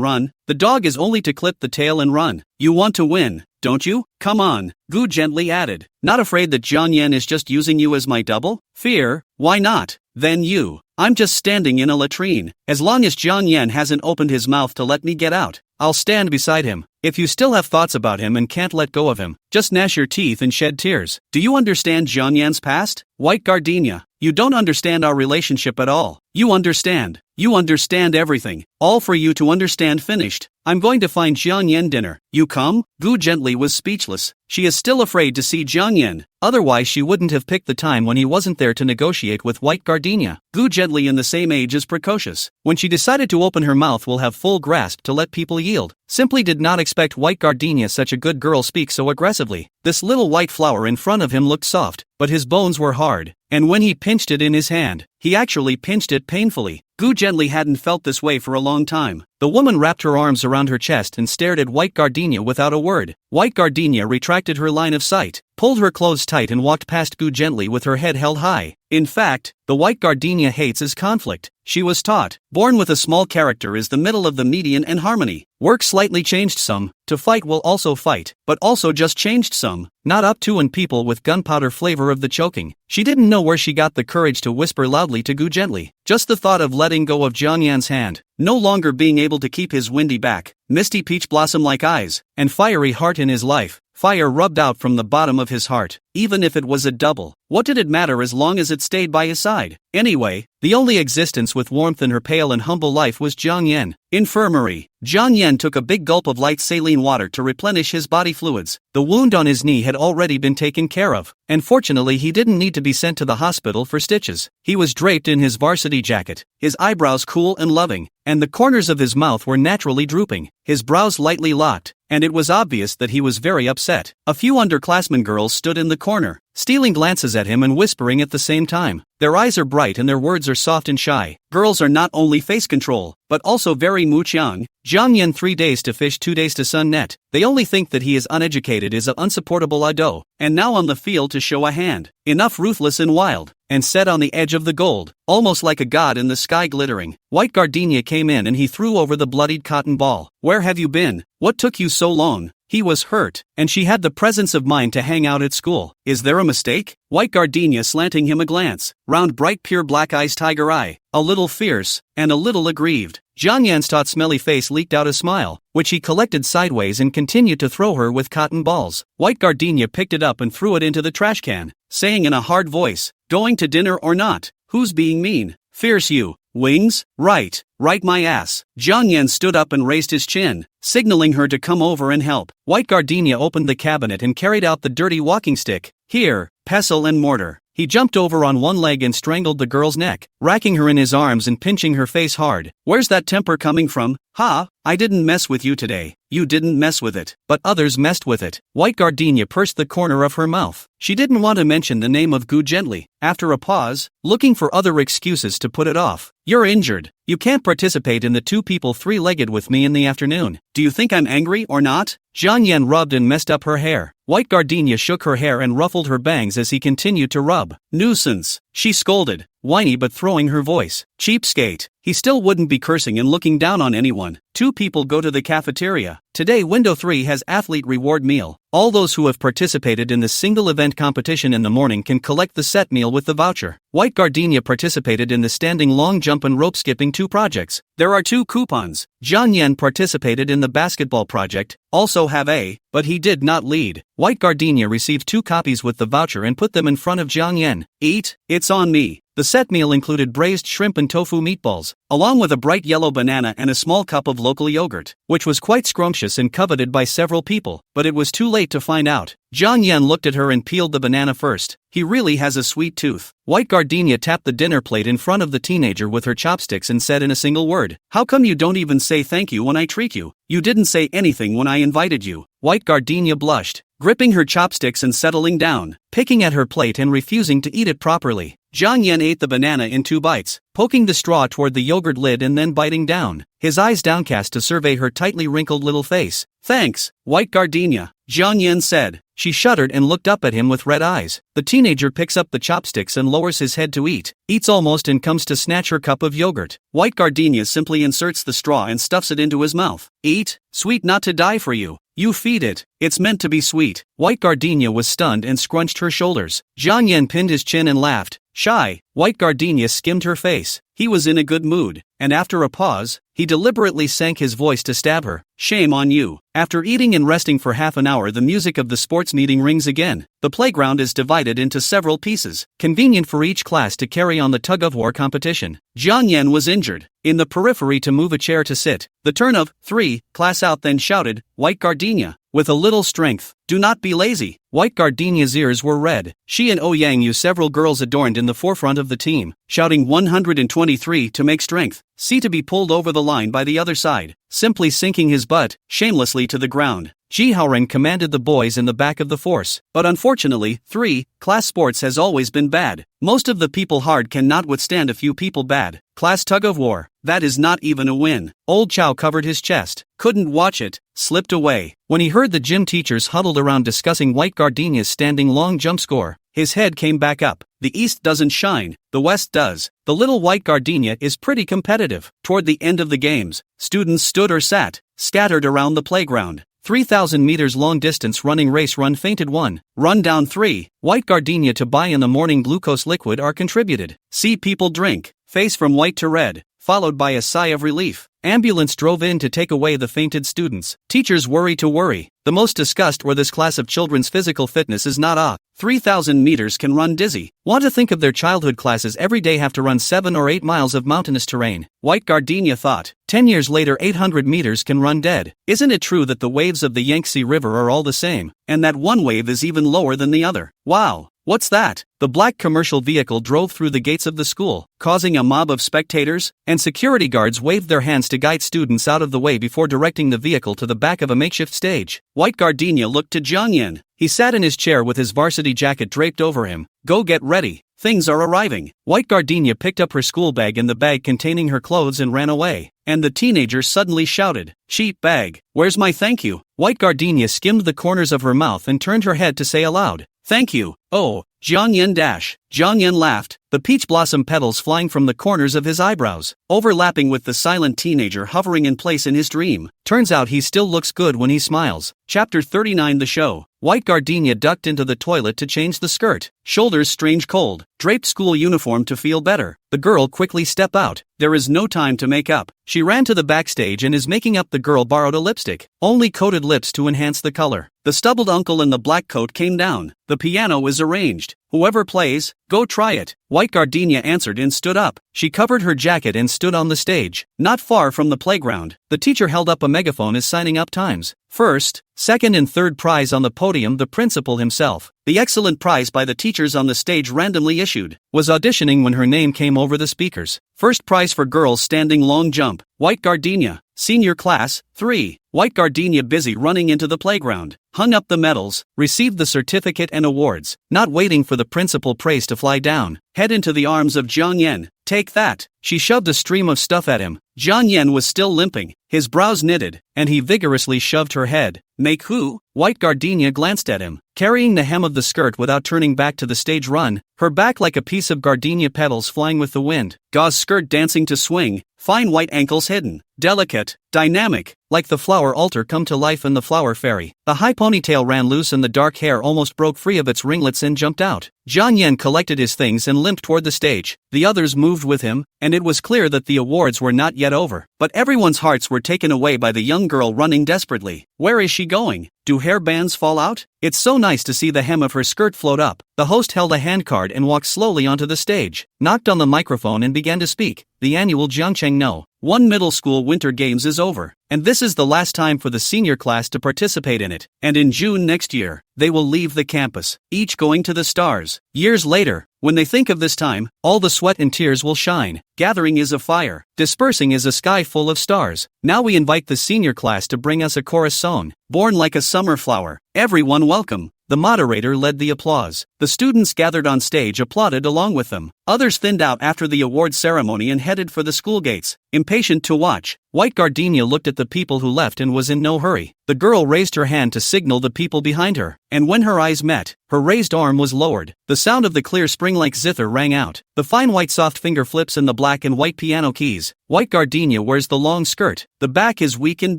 run. The dog is only to clip the tail and run. You want to win, don't you? Come on, Gu gently added. Not afraid that Jiang Yan is just using you as my double? Fear, why not? Then you. I'm just standing in a latrine. As long as Jiang Yan hasn't opened his mouth to let me get out, I'll stand beside him. If you still have thoughts about him and can't let go of him, just gnash your teeth and shed tears. Do you understand Jiang Yan's past? White gardenia, you don't understand our relationship at all. You understand. You understand everything. All for you to understand finished. I'm going to find Jiang Yan dinner. You come? Gu Gently was speechless. She is still afraid to see Jiang Yan. Otherwise she wouldn't have picked the time when he wasn't there to negotiate with White Gardenia. Gu Gently in the same age as Precocious. When she decided to open her mouth will have full grasp to let people yield. Simply did not expect White Gardenia, such a good girl, speak so aggressively. This little white flower in front of him looked soft, but his bones were hard, and when he pinched it in his hand, he actually pinched it painfully. Gu Gently hadn't felt this way for a long time. The woman wrapped her arms around her chest and stared at White Gardenia without a word. White Gardenia retracted her line of sight, pulled her clothes tight and walked past Gu Gently with her head held high. In fact, the White Gardenia hates is conflict. She was taught, born with a small character is the middle of the median and harmony. Work slightly changed some, to fight will also fight, but also just changed some, not up to and people with gunpowder flavor of the choking. She didn't know where she got the courage to whisper loudly to Gu Gently. Just the thought of letting go of Jiang Yan's hand, no longer being able to keep his windy back, misty peach blossom-like eyes, and fiery heart in his life. Fire rubbed out from the bottom of his heart. Even if it was a double, what did it matter as long as it stayed by his side? Anyway, the only existence with warmth in her pale and humble life was Jiang Yan. Infirmary. Jiang Yan took a big gulp of light saline water to replenish his body fluids. The wound on his knee had already been taken care of, and fortunately he didn't need to be sent to the hospital for stitches. He was draped in his varsity jacket, his eyebrows cool and loving, and the corners of his mouth were naturally drooping, his brows lightly locked, and it was obvious that he was very upset. A few underclassmen girls stood in the corner, stealing glances at him and whispering at the same time. Their eyes are bright and their words are soft and shy. Girls are not only face control, but also very muqiang. Jiang Yan 3 days to fish 2 days to sun net. They only think that he is uneducated is a unsupportable ado, and now on the field to show a hand. Enough ruthless and wild, and set on the edge of the gold, almost like a god in the sky glittering. White Gardenia came in and he threw over the bloodied cotton ball. Where have you been? What took you so long? He was hurt, and she had the presence of mind to hang out at school. Is there a mistake? White Gardenia slanting him a glance, round bright pure black eyes tiger eye, a little fierce, and a little aggrieved. Jiang Yan's taut smelly face leaked out a smile, which he collected sideways and continued to throw her with cotton balls. White Gardenia picked it up and threw it into the trash can, saying in a hard voice, going to dinner or not? Who's being mean? Fierce you. Wings? Right my ass. Jiang Yan stood up and raised his chin, signaling her to come over and help. White Gardenia opened the cabinet and carried out the dirty walking stick. Here, pestle and mortar. He jumped over on one leg and strangled the girl's neck, racking her in his arms and pinching her face hard. Where's that temper coming from? Ha, I didn't mess with you today. You didn't mess with it, but others messed with it. White Gardenia pursed the corner of her mouth. She didn't want to mention the name of Gu Gently. After a pause, looking for other excuses to put it off. You're injured. You can't participate in the 2 people 3-legged with me in the afternoon. Do you think I'm angry or not? Jiang Yan rubbed and messed up her hair. White Gardenia shook her hair and ruffled her bangs as he continued to rub. Nuisance, she scolded, whiny but throwing her voice. Cheapskate. He still wouldn't be cursing and looking down on anyone. 2 people go to the cafeteria. Today Window 3 has athlete reward meal. All those who have participated in the single event competition in the morning can collect the set meal with the voucher. White Gardenia participated in the standing long jump and rope skipping 2 projects. There are 2 coupons. Jiang Yan participated in the basketball project, also have a, but he did not lead. White Gardenia received 2 copies with the voucher and put them in front of Jiang Yan. Eat, it's on me. The set meal included braised shrimp and tofu meatballs, along with a bright yellow banana and a small cup of local yogurt, which was quite scrumptious and coveted by several people, but it was too late to find out. Jiang Yan looked at her and peeled the banana first. He really has a sweet tooth. White Gardenia tapped the dinner plate in front of the teenager with her chopsticks and said in a single word, "How come you don't even say thank you when I treat you? You didn't say anything when I invited you." White Gardenia blushed, gripping her chopsticks and settling down, picking at her plate and refusing to eat it properly. Jiang Yan ate the banana in 2 bites, poking the straw toward the yogurt lid and then biting down, his eyes downcast to survey her tightly wrinkled little face. "Thanks, White Gardenia," Jiang Yan said. She shuddered and looked up at him with red eyes. The teenager picks up the chopsticks and lowers his head to eat, eats almost and comes to snatch her cup of yogurt. White Gardenia simply inserts the straw and stuffs it into his mouth. "Eat, sweet not to die for you. You feed it, it's meant to be sweet." White Gardenia was stunned and scrunched her shoulders. Jiang Yan pinned his chin and laughed. Shy, White Gardenia skimmed her face. He was in a good mood, and after a pause, he deliberately sank his voice to stab her. Shame on you. After eating and resting for half an hour, the music of the sports meeting rings again. The playground is divided into several pieces, convenient for each class to carry on the tug-of-war competition. Jiang Yan was injured. In the periphery to move a chair to sit. The turn of 3, class out, then shouted, White Gardenia. With a little strength. Do not be lazy. White Gardenia's ears were red. She and Ouyang Yu, several girls adorned in the forefront of the team, shouting 123 to make strength. C to be pulled over the line by the other side, simply sinking his butt shamelessly to the ground. Ji Haoren commanded the boys in the back of the force. But unfortunately, 3, class sports has always been bad. Most of the people hard cannot withstand a few people bad. Class tug of war, that is not even a win. Old Chow covered his chest, couldn't watch it, slipped away. When he heard the gym teachers huddled around discussing White Gardenia's standing long jump score, his head came back up. The east doesn't shine, the west does. The little White Gardenia is pretty competitive. Toward the end of the games, students stood or sat, scattered around the playground. 3,000 meters long distance running race run fainted 1, run down 3, White Gardenia to buy in the morning glucose liquid are contributed. See people drink, face from white to red, followed by a sigh of relief. Ambulance drove in to take away the fainted students. Teachers worry to worry. The most discussed were this class of children's physical fitness is not a 3,000 meters can run dizzy. Want to think of their childhood classes every day have to run 7 or 8 miles of mountainous terrain. White Gardenia thought. 10 years later 800 meters can run dead. Isn't it true that the waves of the Yangtze River are all the same, and that one wave is even lower than the other? Wow. What's that? The black commercial vehicle drove through the gates of the school, causing a mob of spectators, and security guards waved their hands to guide students out of the way before directing the vehicle to the back of a makeshift stage. White Gardenia looked to Jiang Yan. He sat in his chair with his varsity jacket draped over him. Go get ready. Things are arriving. White Gardenia picked up her school bag and the bag containing her clothes and ran away. And the teenager suddenly shouted, "Cheap bag, where's my thank you?" White Gardenia skimmed the corners of her mouth and turned her head to say aloud, "Thank you, oh, Jiang Yan dash." Jiang Yan laughed, the peach blossom petals flying from the corners of his eyebrows, overlapping with the silent teenager hovering in place in his dream. Turns out he still looks good when he smiles. Chapter 39 The Show. White Gardenia ducked into the toilet to change the skirt. Shoulders strange cold. Draped school uniform to feel better. The girl quickly step out. There is no time to make up. She ran to the backstage and is making up. The girl borrowed a lipstick. Only coated lips to enhance the color. The stubbled uncle in the black coat came down. The piano is arranged. Whoever plays, go try it. White Gardenia answered and stood up. She covered her jacket and stood on the stage. Not far from the playground, the teacher held up a megaphone as signing up times. First, second and third prize on the podium. The principal himself, the excellent prize by the teachers on the stage randomly issued, was auditioning when her name came over the speakers. First prize for girls standing long jump, White Gardenia. Senior class, 3. White Gardenia busy running into the playground, hung up the medals, received the certificate and awards, not waiting for the principal praise to fly down, head into the arms of Jiang Yan. Take that. She shoved a stream of stuff at him. Jiang Yan was still limping, his brows knitted, and he vigorously shoved her head. Make who? White Gardenia glanced at him, carrying the hem of the skirt without turning back to the stage run, her back like a piece of gardenia petals flying with the wind, gauze skirt dancing to swing, fine white ankles hidden, delicate, dynamic, like the flower altar come to life in the flower fairy. The high ponytail ran loose and the dark hair almost broke free of its ringlets and jumped out. Jiang Yan collected his things and limped toward the stage. The others moved with him, and it was clear that the awards were not yet over. But everyone's hearts were taken away by the young girl running desperately. Where is she going? Do hair bands fall out? It's so nice to see the hem of her skirt float up. The host held a handcard and walked slowly onto the stage, knocked on the microphone and began to speak. The annual Jiangcheng No. 1 middle school winter games is over, and this is the last time for the senior class to participate in it. And in June next year, they will leave the campus, each going to the stars. Years later, when they think of this time, all the sweat and tears will shine. Gathering is a fire, dispersing is a sky full of stars. Now we invite the senior class to bring us a chorus song, Born Like a Summer Flower. Everyone welcome. The moderator led the applause. The students gathered on stage applauded along with them. Others thinned out after the award ceremony and headed for the school gates, impatient to watch. White Gardenia looked at the people who left and was in no hurry. The girl raised her hand to signal the people behind her, and when her eyes met, her raised arm was lowered. The sound of the clear spring-like zither rang out. The fine white soft finger flips in the black and white piano keys. White Gardenia wears the long skirt. The back is weak and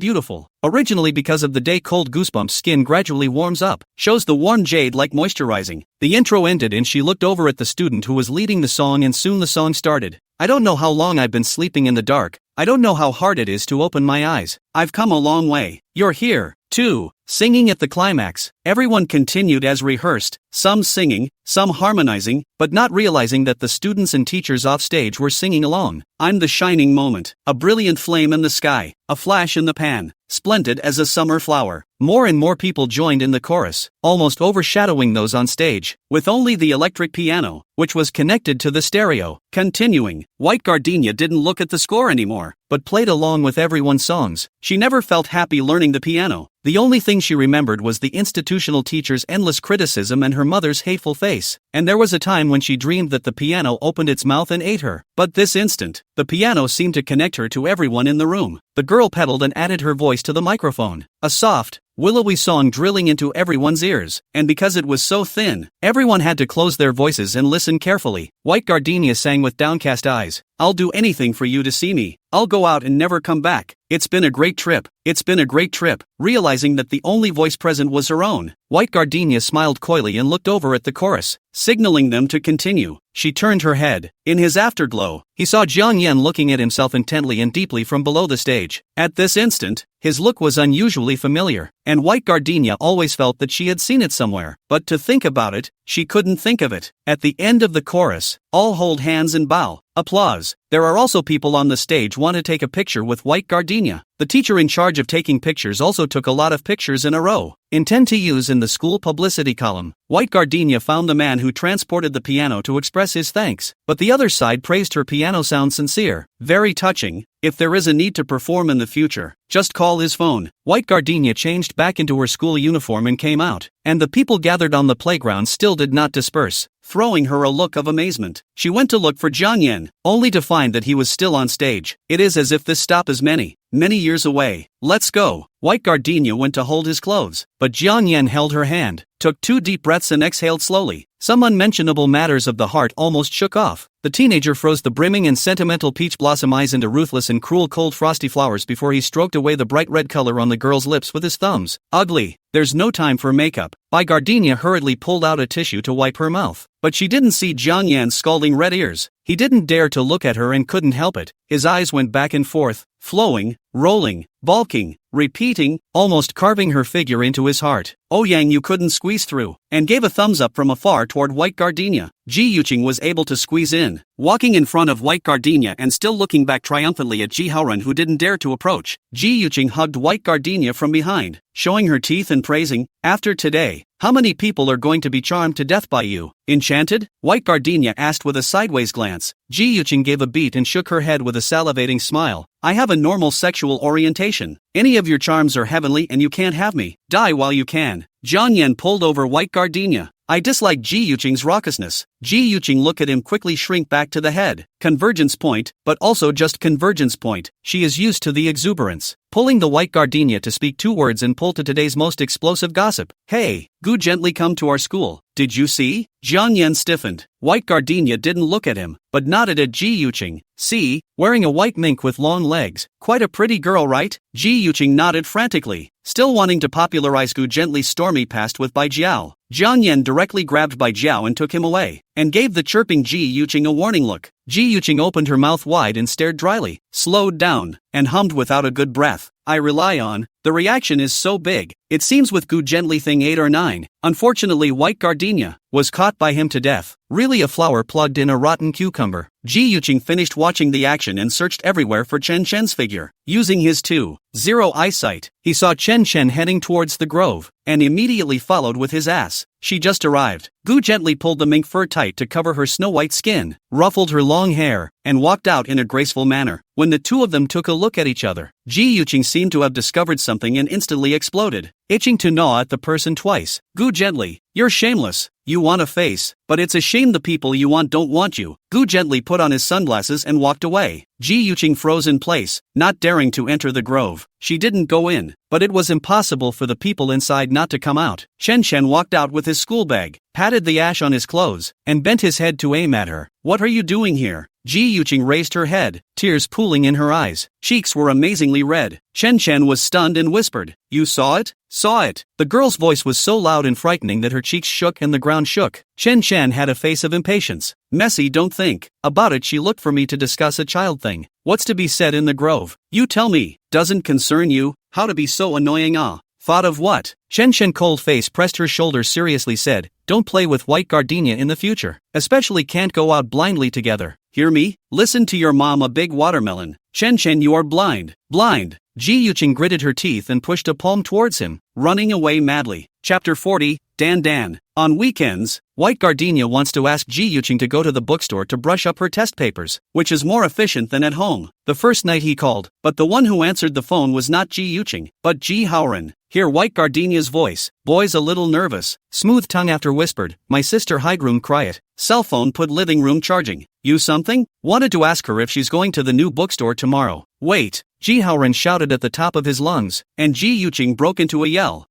beautiful. Originally because of the day cold goosebumps, skin gradually warms up, shows the warm jade like moisturizing. The intro ended and she looked over at the student who was leading the song, and soon the song started. I don't know how long I've been sleeping in the dark. I don't know how hard it is to open my eyes. I've come a long way. You're here, too. Singing at the climax, everyone continued as rehearsed, some singing, some harmonizing, but not realizing that the students and teachers off stage were singing along. I'm the shining moment, a brilliant flame in the sky, a flash in the pan, splendid as a summer flower. More and more people joined in the chorus, almost overshadowing those on stage, with only the electric piano, which was connected to the stereo, continuing. White Gardenia didn't look at the score anymore, but played along with everyone's songs. She never felt happy learning the piano. The only thing she remembered was the institutional teacher's endless criticism and her mother's hateful face. And there was a time when she dreamed that the piano opened its mouth and ate her. But this instant, the piano seemed to connect her to everyone in the room. The girl pedaled and added her voice to the microphone. A soft, willowy song drilling into everyone's ears, and because it was so thin, everyone had to close their voices and listen carefully. White Gardenia sang with downcast eyes. I'll do anything for you to see me. I'll go out and never come back. It's been a great trip. It's been a great trip. Realizing that the only voice present was her own, White Gardenia smiled coyly and looked over at the chorus, signaling them to continue. She turned her head. In his afterglow, he saw Jiang Yan looking at himself intently and deeply from below the stage. At this instant, his look was unusually familiar, and White Gardenia always felt that she had seen it somewhere, but to think about it, she couldn't think of it. At the end of the chorus, all hold hands and bow. Applause. There are also people on the stage want to take a picture with White Gardenia. The teacher in charge of taking pictures also took a lot of pictures in a row, intend to use in the school publicity column. White Gardenia found the man who transported the piano to express his thanks, but the other side praised her piano sound sincere, very touching. If there is a need to perform in the future, just call his phone. White Gardenia changed back into her school uniform and came out, and the people gathered on the playground still did not disperse, throwing her a look of amazement. She went to look for Jiang Yan, only to find that he was still on stage. It is as if this stop is many years away. Let's go. White Gardenia went to hold his clothes, but Jiang Yan held her hand, took 2 deep breaths and exhaled slowly. Some unmentionable matters of the heart almost shook off. The teenager froze the brimming and sentimental peach blossom eyes into ruthless and cruel cold frosty flowers before he stroked away the bright red color on the girl's lips with his thumbs. Ugly. There's no time for makeup. White Gardenia hurriedly pulled out a tissue to wipe her mouth, but she didn't see Jiang Yan's scalding red ears. He didn't dare to look at her and couldn't help it. His eyes went back and forth, flowing, rolling, bulking, repeating, almost carving her figure into his heart. Oh Yang, you couldn't squeeze through, and gave a thumbs up from afar toward White Gardenia. Ji Yuqing was able to squeeze in, walking in front of White Gardenia and still looking back triumphantly at Ji Haoran, who didn't dare to approach. Ji Yuqing hugged White Gardenia from behind, showing her teeth and praising, after today, how many people are going to be charmed to death by you? Enchanted? White Gardenia asked with a sideways glance. Ji Yuqing gave a beat and shook her head with a salivating smile. I have a normal sexual orientation. Any of your charms are heavenly and you can't have me. Die while you can. Jiang Yan pulled over White Gardenia. I dislike Ji Yuqing's raucousness. Ji Yuqing looked at him, quickly shrink back to the head. Convergence point, but also just convergence point. She is used to the exuberance. Pulling the White Gardenia to speak 2 words and pull to today's most explosive gossip. Hey, Gu gently come to our school. Did you see? Jiang Yan stiffened. White Gardenia didn't look at him, but nodded at Ji Yuqing. See, wearing a white mink with long legs. Quite a pretty girl, right? Ji Yuqing nodded frantically, still wanting to popularize Gu gently stormy past with Bai Jiao. Jiang Yan directly grabbed Bai Jiao and took him away, and gave the chirping Ji Yuqing a warning look. Ji Yuqing opened her mouth wide and stared dryly, slowed down, and hummed without a good breath. I rely on. The reaction is so big. It seems with Gu gently thing 8 or 9. Unfortunately, White Gardenia was caught by him to death. Really a flower plugged in a rotten cucumber. Ji Yuqing finished watching the action and searched everywhere for Chen Chen's figure. Using his 2.0 eyesight, he saw Chen Chen heading towards the grove, and immediately followed with his ass. She just arrived. Gu gently pulled the mink fur tight to cover her snow-white skin, ruffled her long hair, and walked out in a graceful manner. When the two of them took a look at each other, Ji Yuqing seemed to have discovered something and instantly exploded, itching to gnaw at the person twice. Gu gently, you're shameless. You want a face, but it's a shame the people you want don't want you. Gu gently put on his sunglasses and walked away. Ji Yuqing froze in place, not daring to enter the grove. She didn't go in, but it was impossible for the people inside not to come out. Chen Chen walked out with his school bag, patted the ash on his clothes, and bent his head to aim at her. What are you doing here? Ji Yuqing raised her head, tears pooling in her eyes. Cheeks were amazingly red. Chen Chen was stunned and whispered, "You saw it? Saw it." The girl's voice was so loud and frightening that her cheeks shook and the ground shook. Chen Chen had a face of impatience. "Messy, don't think about it. She looked for me to discuss a child thing. What's to be said in the grove? You tell me. Doesn't concern you? How to be so annoying? Thought of what?" Chen Chen cold face pressed her shoulder seriously said, "Don't play with white gardenia in the future. Especially can't go out blindly together. Hear me? Listen to your mom, a big watermelon. Chen Chen, you are blind. Blind." Ji Yuqing gritted her teeth and pushed a palm towards him, running away madly. Chapter 40, Dan Dan. On weekends, White Gardenia wants to ask Ji Yuqing to go to the bookstore to brush up her test papers, which is more efficient than at home. The first night he called, but the one who answered the phone was not Ji Yuqing, but Ji Haoran. Hear White Gardenia's voice. Boy's a little nervous. Smooth tongue after whispered, "My sister hide room quiet. Cell phone put living room charging. You something?" Wanted to ask her if she's going to the new bookstore tomorrow. Wait. Ji Haoran shouted at the top of his lungs, and Ji Yuqing broke into a yell.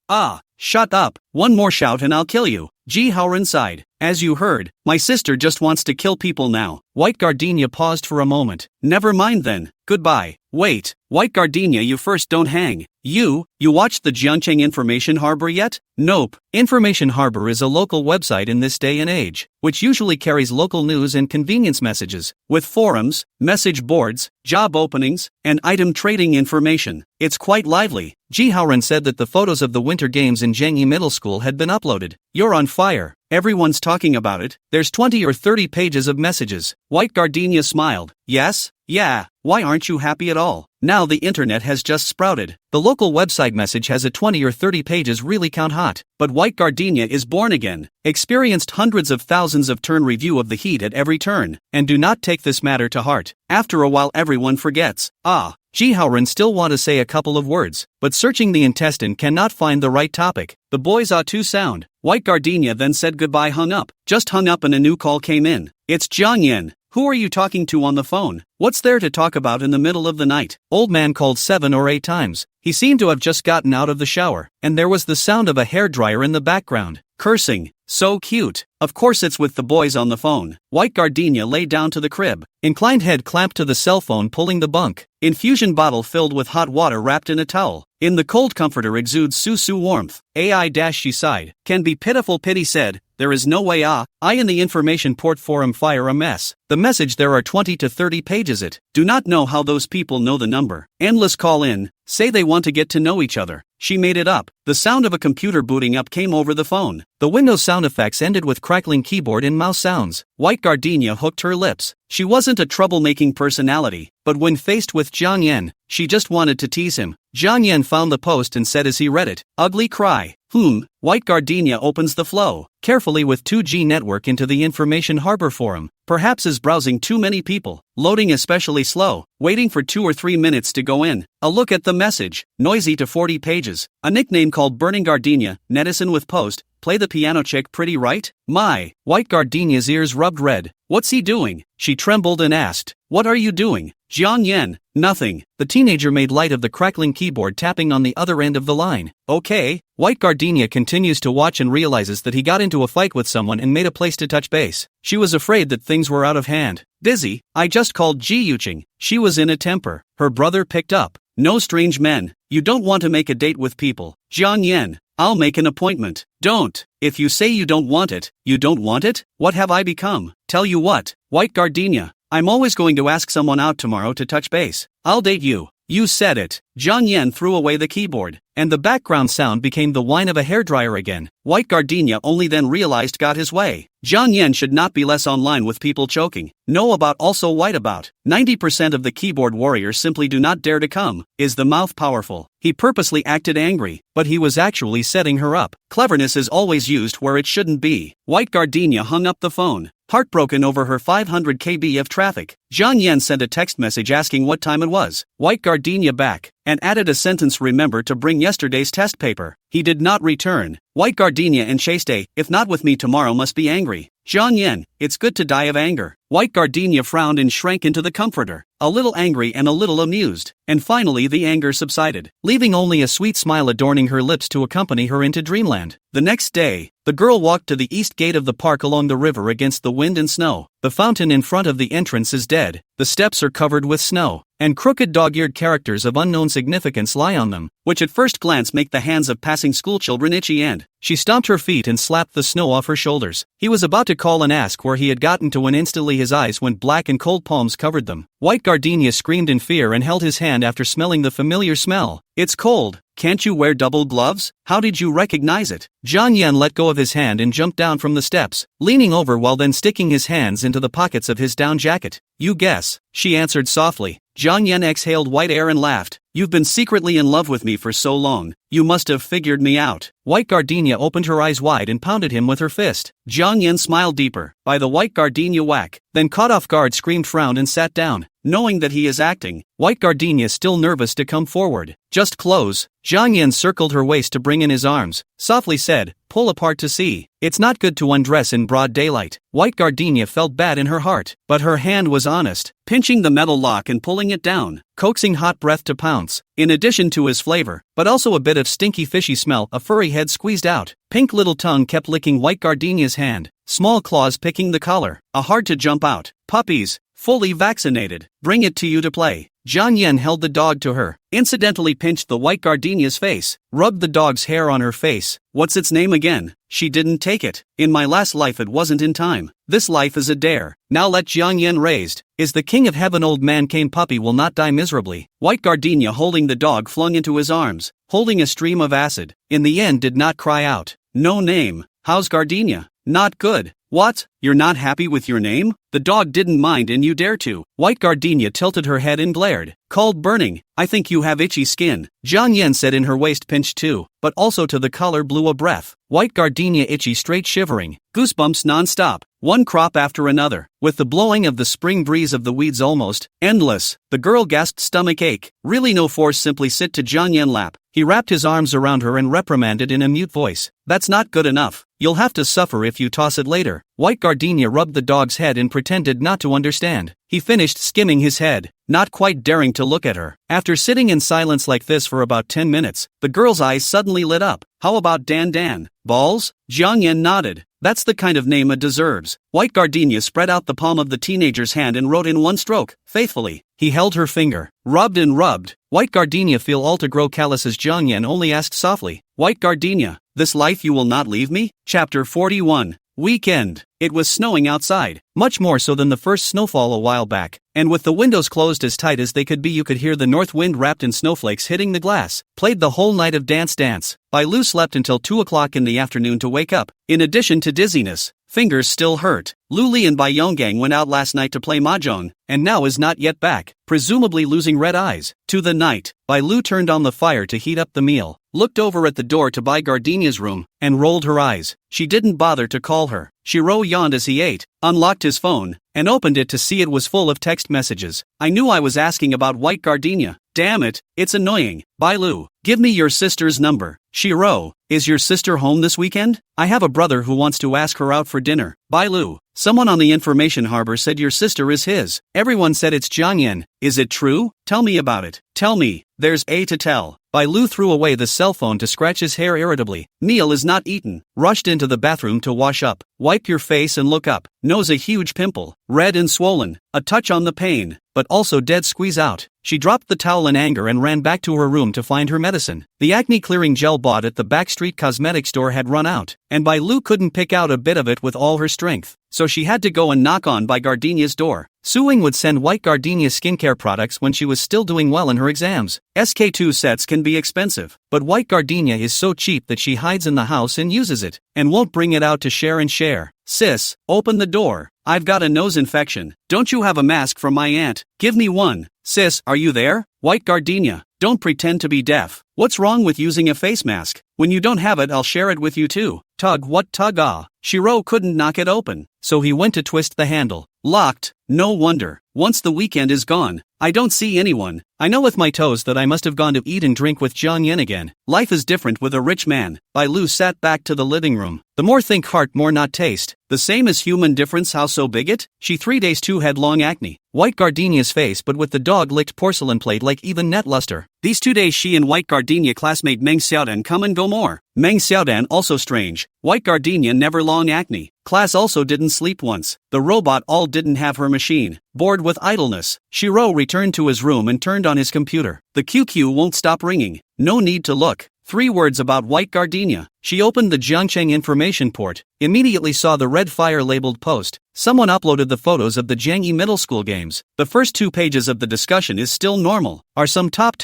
Shut up. One more shout and I'll kill you. Ji Haoran sighed. As you heard, my sister just wants to kill people now. White Gardenia paused for a moment. Never mind then. Goodbye. Wait. White Gardenia, you first don't hang. You watched the Jiangcheng Information Harbor yet? Nope. Information Harbor is a local website in this day and age, which usually carries local news and convenience messages, with forums, message boards, job openings, and item trading information. It's quite lively. Ji Haoran said that the photos of the Winter Games in Zhengyi Middle School had been uploaded. You're on fire. Everyone's talking about it. There's 20 or 30 pages of messages. White Gardenia smiled. Yes? Yeah. Why aren't you happy at all? Now the internet has just sprouted. The local website message has a 20 or 30 pages really count hot. But White Gardenia is born again. Experienced hundreds of thousands of turn review of the heat at every turn. And do not take this matter to heart. After a while everyone forgets. Ji Haoran still want to say a couple of words, but searching the intestine cannot find the right topic. The boys ought to sound. White Gardenia then said goodbye, hung up. Just hung up and a new call came in. It's Jiang Yen. Who are you talking to on the phone? What's there to talk about in the middle of the night? Old man called 7 or 8 times. He seemed to have just gotten out of the shower, and there was the sound of a hairdryer in the background. Cursing. So cute. Of course it's with the boys on the phone. White Gardenia lay down to the crib. Inclined head clamped to the cell phone pulling the bunk. Infusion bottle filled with hot water wrapped in a towel. In the cold comforter exudes su-su warmth. She sighed. Can be pitiful pity said. There is no way I in the information port forum fire a mess. The message there are 20 to 30 pages it. Do not know how those people know the number. Endless call in. Say they want to get to know each other. She made it up. The sound of a computer booting up came over the phone. The Windows sound effects ended with crackling keyboard and mouse sounds. White Gardenia hooked her lips. She wasn't a troublemaking personality, but when faced with Jiang Yen, she just wanted to tease him. Jiang Yen found the post and said as he read it, "Ugly cry. White Gardenia opens the flow carefully with 2G network into the Information Harbor forum. Perhaps is browsing too many people. Loading especially slow. Waiting for 2 or 3 minutes to go in. A look at the message. Noisy to 40 pages. A nickname called Burning Gardenia. Netizen with post. Play the piano chick pretty right? My. White Gardenia's ears rubbed red. What's he doing? She trembled and asked. What are you doing? Jiang Yen. Nothing. The teenager made light of the crackling keyboard tapping on the other end of the line. Okay. White Gardenia continues to watch and realizes that he got into a fight with someone and made a place to touch base. She was afraid that things were out of hand. Dizzy. I just called Ji Yuqing. She was in a temper. Her brother picked up. No strange men. You don't want to make a date with people. Jiang Yen. I'll make an appointment. Don't. If you say you don't want it, you don't want it? What have I become? Tell you what, White Gardenia. I'm always going to ask someone out tomorrow to touch base. I'll date you. You said it. Jiang Yen threw away the keyboard, and the background sound became the whine of a hairdryer again. White Gardenia only then realized got his way. Jiang Yen should not be less online with people choking. Know about also white about. 90% of the keyboard warriors simply do not dare to come. Is the mouth powerful? He purposely acted angry, but he was actually setting her up. Cleverness is always used where it shouldn't be. White Gardenia hung up the phone. Heartbroken over her 500 kb of traffic, Jiang Yen sent a text message asking what time it was. White Gardenia back, and added a sentence, remember to bring yesterday's test paper. He did not return. White Gardenia and Chaste, if not with me tomorrow must be angry. Jiang Yen, it's good to die of anger. White gardenia frowned and shrank into the comforter, a little angry and a little amused, and finally the anger subsided, leaving only a sweet smile adorning her lips to accompany her into dreamland. The next day, the girl walked to the east gate of the park along the river against the wind and snow. The fountain in front of the entrance is dead, the steps are covered with snow, and crooked dog-eared characters of unknown significance lie on them, which at first glance make the hands of passing schoolchildren itchy and she stomped her feet and slapped the snow off her shoulders. He was about to call and ask where he had gotten to when instantly his eyes went black and cold palms covered them. White gardenia screamed in fear and held his hand after smelling the familiar smell. It's cold. Can't you wear double gloves? How did you recognize it? Jiang Yan let go of his hand and jumped down from the steps, leaning over while then sticking his hands into the pockets of his down jacket. You guess, she answered softly. Jiang Yan exhaled white air and laughed. You've been secretly in love with me for so long, you must have figured me out. White gardenia opened her eyes wide and pounded him with her fist. Jiang Yan smiled deeper. By the white gardenia whack, then caught off guard screamed, frowned and sat down, knowing that he is acting. White gardenia still nervous to come forward. Just close. Jiang Yan circled her waist to bring in his arms, softly said, pull apart to see. It's not good to undress in broad daylight. White gardenia felt bad in her heart, but her hand was honest, pinching the metal lock and pulling it down, coaxing hot breath to pounce. In addition to his flavor, but also a bit of stinky fishy smell, a furry head squeezed out. Pink little tongue kept licking white gardenia's hand, small claws picking the collar. A hard to jump out. Puppies, fully vaccinated. Bring it to you to play. Jiang Yan held the dog to her, incidentally pinched the white gardenia's face, rubbed the dog's hair on her face. What's its name again? She didn't take it. In my last life it wasn't in time. This life is a dare. Now let Jiang Yan raised. Is the king of heaven old man came puppy will not die miserably. White gardenia holding the dog flung into his arms, holding a stream of acid. In the end did not cry out. No name. How's gardenia? Not good. What? You're not happy with your name? The dog didn't mind and you dare to. White gardenia tilted her head and glared. Called burning. I think you have itchy skin. Jiang Yan said in her waist pinched too, but also to the color blew a breath. White gardenia itchy straight shivering. Goosebumps non-stop. One crop after another. With the blowing of the spring breeze of the weeds almost endless, the girl gasped stomach ache. Really no force, simply sit to Jiang Yan lap. He wrapped his arms around her and reprimanded in a mute voice. That's not good enough. You'll have to suffer if you toss it later. White gardenia rubbed the dog's head and pretended not to understand. He finished skimming his head, not quite daring to look at her. After sitting in silence like this for about 10 minutes, the girl's eyes suddenly lit up. How about Dan Dan? Balls? Jiang Yan nodded. That's the kind of name it deserves. White gardenia spread out the palm of the teenager's hand and wrote in one stroke, faithfully. He held her finger, rubbed and rubbed. White gardenia feel all to grow callous as Jiang Yan only asked softly, White gardenia, this life you will not leave me? Chapter 41. Weekend. It was snowing outside, much more so than the first snowfall a while back, and with the windows closed as tight as they could be you could hear the north wind wrapped in snowflakes hitting the glass. Played the whole night of Dance Dance. Bai Lu slept until 2 o'clock in the afternoon to wake up. In addition to dizziness, fingers still hurt. Lu Li and Bai Yonggang went out last night to play mahjong, and now is not yet back, presumably losing red eyes. To the night, Bai Lu turned on the fire to heat up the meal, looked over at the door to Bai Gardenia's room, and rolled her eyes. She didn't bother to call her. Shiro yawned as he ate, unlocked his phone, and opened it to see it was full of text messages. I knew I was asking about White Gardenia. Damn it, it's annoying. Bai Lu, give me your sister's number. Shiro, is your sister home this weekend? I have a brother who wants to ask her out for dinner. Bai Lu, someone on the information harbor said your sister is his. Everyone said it's Jiang Yan. Is it true? Tell me about it. Tell me. There's a to tell. Bai Lu threw away the cell phone to scratch his hair irritably. Meal is not eaten. Rushed into the bathroom to wash up. Wipe your face and look up. Nose a huge pimple. Red and swollen. A touch on the pain, but also dead squeeze out. She dropped the towel in anger and ran back to her room to find her medicine. The acne-clearing gel bought at the backstreet cosmetic store had run out, and Bai Lu couldn't pick out a bit of it with all her strength, so she had to go and knock on Bai Gardenia's door. Suing would send White Gardenia skincare products when she was still doing well in her exams. SK2 sets can be expensive, but White Gardenia is so cheap that she hides in the house and uses it, and won't bring it out to share and share. Sis, open the door. I've got a nose infection. Don't you have a mask from my aunt? Give me one. Sis, are you there? White Gardenia, don't pretend to be deaf. What's wrong with using a face mask? When you don't have it, I'll share it with you too. Tug, what tug? Shiro couldn't knock it open, so he went to twist the handle. Locked. No wonder. once the weekend is gone, I don't see anyone. I know with my toes that I must have gone to eat and drink with Jiang Yen again. Life is different with a rich man. Bai Lu sat back to the living room. The more think heart more not taste. The same as human difference how so big it? She 3 days too had long acne. White gardenia's face but with the dog licked porcelain plate like even net luster. These 2 days she and White Gardenia classmate Meng Xiaodan come and go more. Meng Xiaodan also strange. White Gardenia never long acne. Class also didn't sleep once. The robot all didn't have her machine. Bored with idleness, Shiro returned to his room and turned on his computer. The QQ won't stop ringing. No need to look. 3 words about White Gardenia. She opened the Jiangcheng information port, immediately saw the red fire labeled post. Someone uploaded the photos of the Jiangyi middle school games. The first 2 pages of the discussion is still normal. Are some top,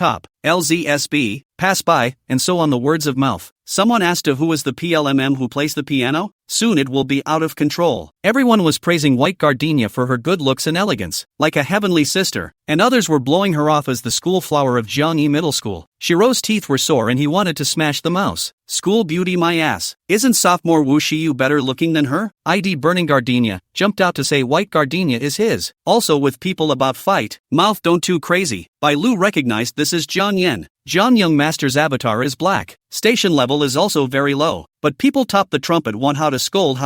LZSB, pass by, and so on the words of mouth. Someone asked of who is the PLMM who plays the piano? Soon it will be out of control. Everyone was praising White Gardenia for her good looks and elegance, like a heavenly sister, and others were blowing her off as the school flower of Jiangyi Middle School. Shiro's teeth were sore and he wanted to smash the mouse. School beauty my ass. Isn't sophomore Wu Shiyu better looking than her? ID Burning Gardenia jumped out to say White Gardenia is his. Also with people about fight, mouth don't too crazy. Bai Lu recognized this as Jiang Yen. Jiang Young Master's avatar is black. Station level is also very low. But people top the trumpet want how to scold.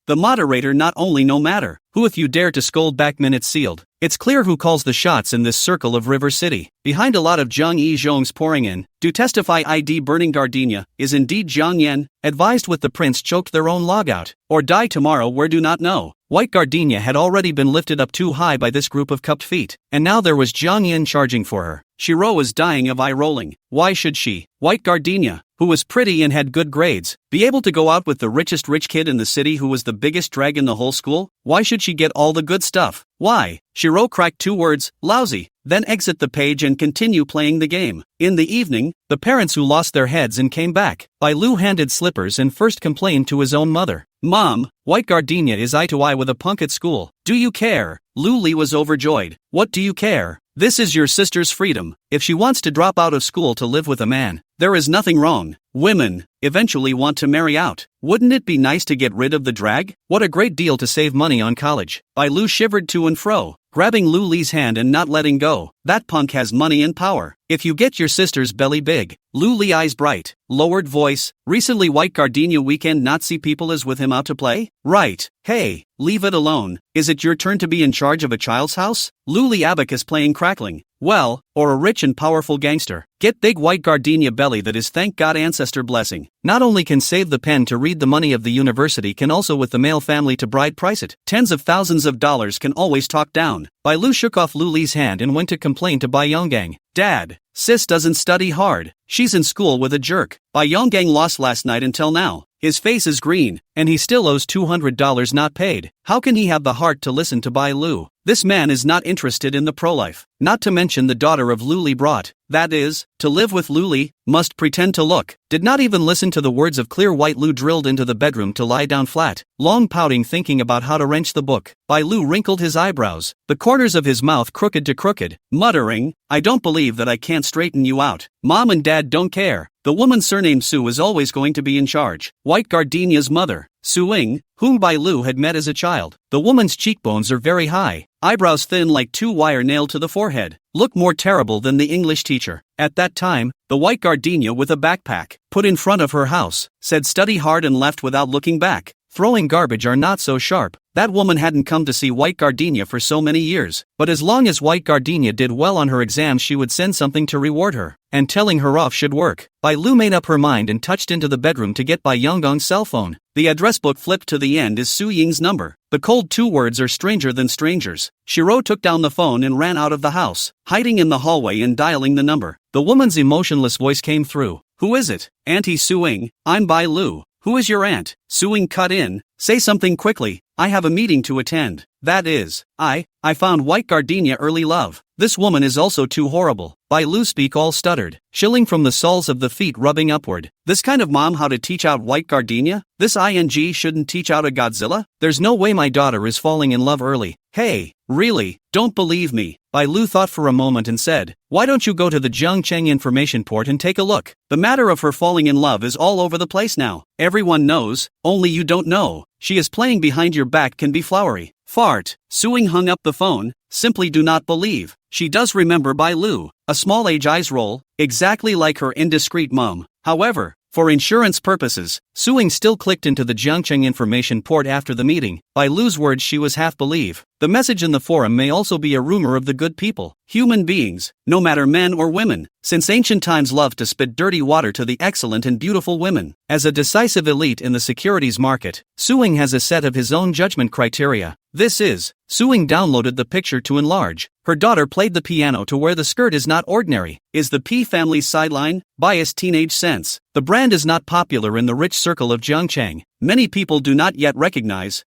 The moderator not only no matter who if you dare to scold back minutes sealed. It's clear who calls the shots in this circle of River City. Behind a lot of Zhang Yi Zhongs pouring in, do testify ID Burning Gardenia is indeed Jiang Yen, advised with the prince choked their own logout. Or die tomorrow where do not know. White Gardenia had already been lifted up too high by this group of cupped feet, and now there was Jiang Yen charging for her. Shiro was dying of eye rolling. Why should she, White Gardenia, who was pretty and had good grades, be able to go out with the richest rich kid in the city who was the biggest drag in the whole school? Why should she get all the good stuff? Why? Shiro cracked 2 words, lousy, then exit the page and continue playing the game. In the evening, the parents who lost their heads and came back. Bai Lu handed slippers and first complained to his own mother. Mom, White Gardenia is eye to eye with a punk at school. Do you care? Lu Li was overjoyed. What do you care? This is your sister's freedom. If she wants to drop out of school to live with a man, there is nothing wrong. Women eventually want to marry out. Wouldn't it be nice to get rid of the drag? What a great deal to save money on college. Bai Lu shivered to and fro, grabbing Lu Li's hand and not letting go. That punk has money and power. If you get your sister's belly big. Lu Li eyes bright, lowered voice. Recently White Gardenia weekend not see people is with him out to play? Right. Hey, leave it alone. Is it your turn to be in charge of a child's house? Lu Li abacus playing crackling. Well, or a rich and powerful gangster. Get big White Gardenia belly that is thank God ancestor blessing. Not only can save the pen to read the money of the university can also with the male family to bride price it. Tens of thousands of dollars can always talk down. Bai Lu shook off Lu Li's hand and went to complain to Bai Yonggang. Dad, sis doesn't study hard. She's in school with a jerk. Bai Yonggang lost last night until now. His face is green, and he still owes $200 not paid. How can he have the heart to listen to Bai Lu? This man is not interested in the pro-life. Not to mention the daughter of Lu Li brought. That is, to live with Lu Li, must pretend to look. Did not even listen to the words of clear white Lu drilled into the bedroom to lie down flat. Long pouting thinking about how to wrench the book. Bai Lu wrinkled his eyebrows, the corners of his mouth crooked to crooked, muttering, I don't believe that I can't straighten you out. Mom and Dad don't care. The woman surnamed Su is always going to be in charge. White Gardenia's mother, Su Ying, whom Bai Lu had met as a child. The woman's cheekbones are very high, eyebrows thin like 2 wire nailed to the forehead. Look more terrible than the English teacher. At that time, the White Gardenia with a backpack, put in front of her house, said study hard and left without looking back. Throwing garbage are not so sharp. That woman hadn't come to see White Gardenia for so many years, but as long as White Gardenia did well on her exams she would send something to reward her, and telling her off should work. Bai Lu made up her mind and touched into the bedroom to get Bai Yonggong's cell phone. The address book flipped to the end is Su Ying's number. The cold 2 words are stranger than strangers. Shiro took down the phone and ran out of the house, hiding in the hallway and dialing the number. The woman's emotionless voice came through. Who is it? Auntie Su Ying, I'm Bai Lu. Who is your aunt? Su Ying cut in. Say something quickly. I have a meeting to attend. That is, I found White Gardenia early love. This woman is also too horrible. Bai Lu speak all stuttered, shilling from the soles of the feet rubbing upward. This kind of mom how to teach out White Gardenia? This ing shouldn't teach out a Godzilla? There's no way my daughter is falling in love early. Hey, really? Don't believe me. Bai Lu thought for a moment and said, why don't you go to the Jiangcheng information port and take a look? The matter of her falling in love is all over the place now. Everyone knows, only you don't know. She is playing behind your back can be flowery. Fart. Su Ying hung up the phone, simply do not believe. She does remember Bai Lu. A small age eyes roll, exactly like her indiscreet mum. However, for insurance purposes, Suing still clicked into the Jiangcheng information port after the meeting. By Lu's words, she was half believe. The message in the forum may also be a rumor of the good people, human beings, no matter men or women, since ancient times loved to spit dirty water to the excellent and beautiful women. As a decisive elite in the securities market, Suing has a set of his own judgment criteria. This is, Suing downloaded the picture to enlarge. Her daughter played the piano to where the skirt is not ordinary. Is the P family's sideline? Biased teenage sense. The brand is not popular in the rich circle of Jiangcheng. Many people do not yet recognize,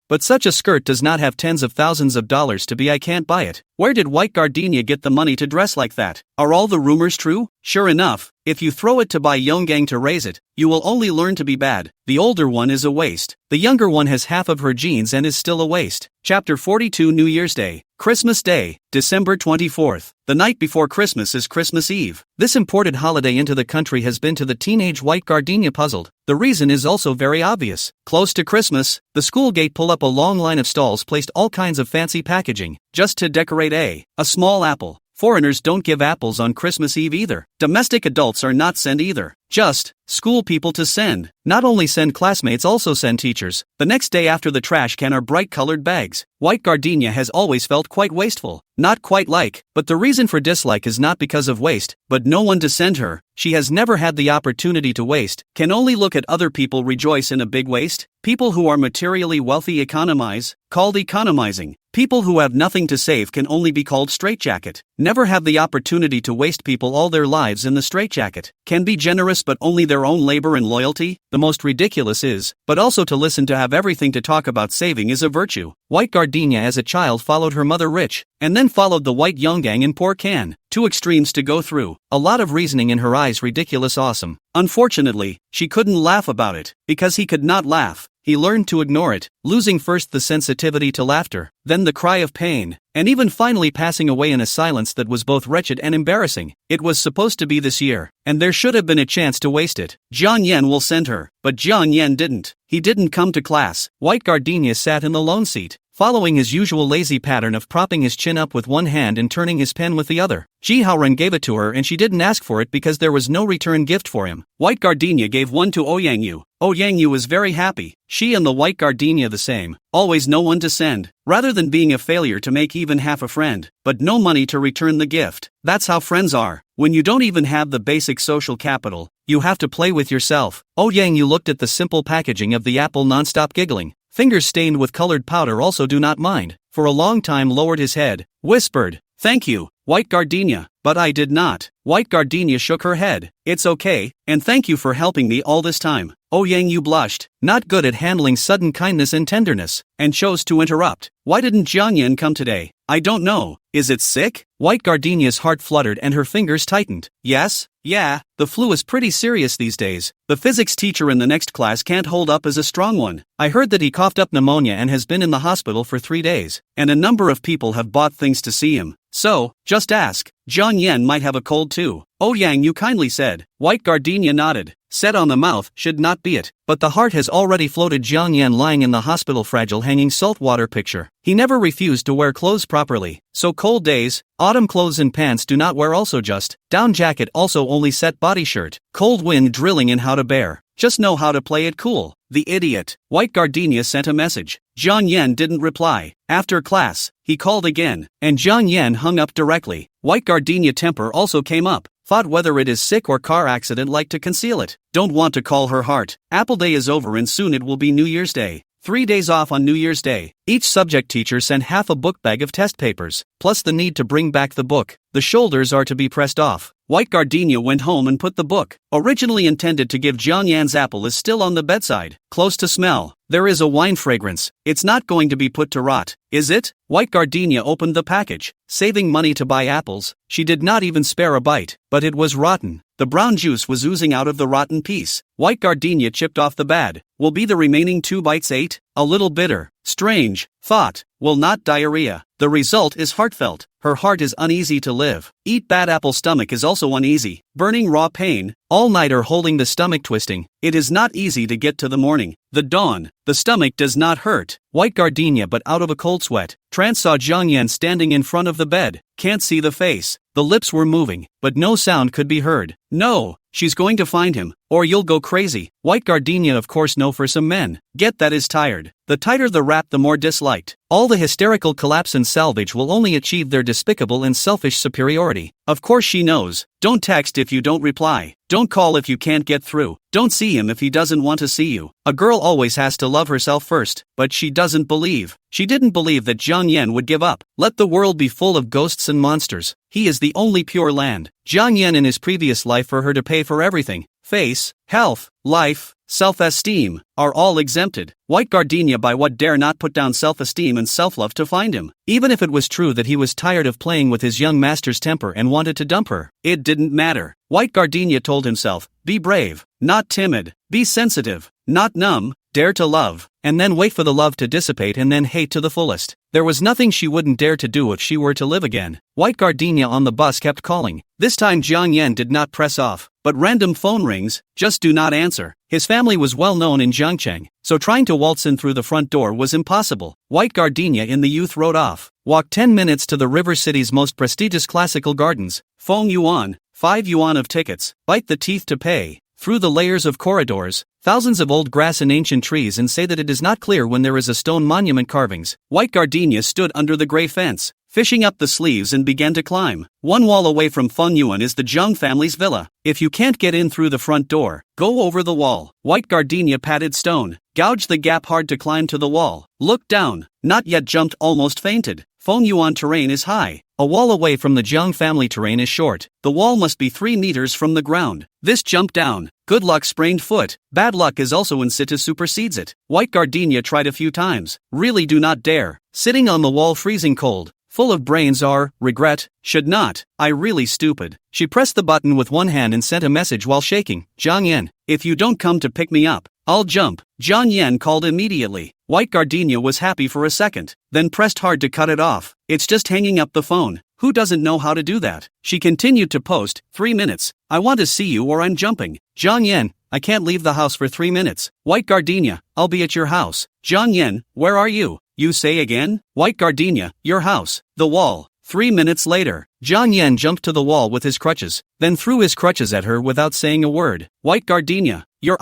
but such a skirt does not have tens of thousands of dollars to be. I can't buy it. Where did White Gardenia get the money to dress like that? Are all the rumors true? Sure enough, if you throw it to Bai Yonggang to raise it, you will only learn to be bad. The older one is a waste. The younger one has half of her genes and is still a waste. Chapter 42 New Year's Day. Christmas Day, December 24th. The night before Christmas is Christmas Eve. This imported holiday into the country has been to the teenage White Gardenia puzzled. The reason is also very obvious. Close to Christmas, the school gate pull up a long line of stalls placed all kinds of fancy packaging, just to decorate a small apple. Foreigners don't give apples on Christmas Eve either. Domestic adults are not sent either. Just school people to send. Not only send classmates, also send teachers. The next day after the trash can are bright colored bags. White Gardenia has always felt quite wasteful. Not quite like, but the reason for dislike is not because of waste, but no one to send her. She has never had the opportunity to waste, can only look at other people rejoice in a big waste. People who are materially wealthy economize, called economizing. People who have nothing to save can only be called straitjacket. Never have the opportunity to waste people all their lives in the straitjacket. Can be generous but only their own labor and loyalty. The most ridiculous is, but also to listen to have everything to talk about saving is a virtue. White Gardenia as a child followed her mother rich, and then followed the White Yonggang in poor can. Two extremes to go through. A lot of reasoning in her eyes, ridiculous awesome. Unfortunately, she couldn't laugh about it, because he could not laugh. He learned to ignore it, losing first the sensitivity to laughter, then the cry of pain, and even finally passing away in a silence that was both wretched and embarrassing. It was supposed to be this year, and there should have been a chance to waste it. Jiang Yan will send her, but Jiang Yan didn't. He didn't come to class. White Gardenia sat in the lone seat, following his usual lazy pattern of propping his chin up with one hand and turning his pen with the other. Ji Haoren gave it to her and she didn't ask for it because there was no return gift for him. White Gardenia gave one to Ouyang Ouyang was very happy. She and the White Gardenia the same. Always no one to send. Rather than being a failure to make even half a friend, but no money to return the gift. That's how friends are. When you don't even have the basic social capital, you have to play with yourself. Ouyang looked at the simple packaging of the apple non-stop giggling. Fingers stained with colored powder also do not mind. For a long time lowered his head, whispered, "Thank you, White Gardenia." But I did not. White Gardenia shook her head. "It's okay, and thank you for helping me all this time." Ouyang blushed, not good at handling sudden kindness and tenderness, and chose to interrupt. "Why didn't Jiang Yan come today?" "I don't know. Is it sick?" White Gardenia's heart fluttered and her fingers tightened. "Yes, yeah, the flu is pretty serious these days. The physics teacher in the next class can't hold up as a strong one. I heard that he coughed up pneumonia and has been in the hospital for 3 days, and a number of people have bought things to see him. So, just ask. Jiang Yan might have a cold too." Ouyang kindly said. White Gardenia nodded. Set on the mouth should not be it, but the heart has already floated. Jiang Yan lying in the hospital, fragile hanging saltwater picture. He never refused to wear clothes properly, so cold days, autumn clothes and pants do not wear, also just down jacket, also only set body shirt. Cold wind drilling in how to bear. Just know how to play it cool. The idiot. White Gardenia sent a message. Jiang Yan didn't reply. After class, he called again, and Jiang Yan hung up directly. White Gardenia temper also came up. Thought whether it is sick or car accident, like to conceal it. Don't want to call her heart. Apple Day is over and soon it will be New Year's Day. 3 days off on New Year's Day. Each subject teacher sent half a book bag of test papers, plus the need to bring back the book. The shoulders are to be pressed off. White Gardenia went home and put the book, originally intended to give Jiang Yan's apple, is still on the bedside, close to smell. There is a wine fragrance. It's not going to be put to rot, is it? White Gardenia opened the package, saving money to buy apples. She did not even spare a bite, but it was rotten. The brown juice was oozing out of the rotten piece. White Gardenia chipped off the bad. Will be the remaining 2 bites 8? a little bitter, strange, thought, will not diarrhea. The result is heartfelt. Her heart is uneasy to live. Eat bad apple stomach is also uneasy. Burning raw pain. All-nighter holding the stomach twisting. It is not easy to get to the morning. The dawn. The stomach does not hurt. White gardenia but out of a cold sweat. Trance saw Jiang Yan standing in front of the bed. Can't see the face. The lips were moving, but no sound could be heard. No, she's going to find him, or you'll go crazy. White gardenia of course no for some men. Get that is tired. The tighter the wrap the more disliked. All the hysterical collapse and salvage will only achieve their despicable and selfish superiority. Of course she knows. Don't text if you don't reply. Don't call if you can't get through. Don't see him if he doesn't want to see you. A girl always has to love herself first, but she doesn't believe. She didn't believe that Jiang Yan would give up. Let the world be full of ghosts and monsters. He is the only pure land. Jiang Yan in his previous life for her to pay for everything. Face, health, life, self-esteem, are all exempted. White gardenia by what dare not put down self-esteem and self-love to find him. Even if it was true that he was tired of playing with his young master's temper and wanted to dump her, it didn't matter. White gardenia told himself, be brave, not timid, be sensitive, not numb, dare to love, and then wait for the love to dissipate and then hate to the fullest. There was nothing she wouldn't dare to do if she were to live again. White gardenia on the bus kept calling. This time Jiang Yan did not press off, but random phone rings, just do not answer. His family was well known in Jiangcheng, so trying to waltz in through the front door was impossible. White gardenia in the youth rode off. Walked 10 minutes to the River City's most prestigious classical gardens. Feng yuan, 5 yuan of tickets. Bite the teeth to pay. Through the layers of corridors, thousands of old grass and ancient trees, and say that it is not clear when there is a stone monument carvings. White gardenia stood under the gray fence, fishing up the sleeves, and began to climb. One wall away from Feng Yuan is the Zhang family's villa. If you can't get in through the front door, go over the wall. White gardenia patted stone, gouged the gap hard to climb to the wall. Looked down, not yet jumped, almost fainted. Feng Yuan terrain is high. A wall away from the Jiang family terrain is short. The wall must be 3 meters from the ground. This jump down. Good luck sprained foot. Bad luck is also in situ supersedes it. White gardenia tried a few times. Really do not dare. Sitting on the wall freezing cold. Full of brains are, regret, should not, I really stupid. She pressed the button with one hand and sent a message while shaking. Jiang Yan, if you don't come to pick me up, I'll jump. Jiang Yan called immediately. White gardenia was happy for a second, then pressed hard to cut it off. It's just hanging up the phone. Who doesn't know how to do that? She continued to post, 3 minutes. I want to see you or I'm jumping. Jiang Yan, I can't leave the house for 3 minutes. White gardenia, I'll be at your house. Jiang Yan, where are you? You say again? White gardenia, your house. The wall. 3 minutes later, Jiang Yan jumped to the wall with his crutches, then threw his crutches at her without saying a word. White gardenia, you're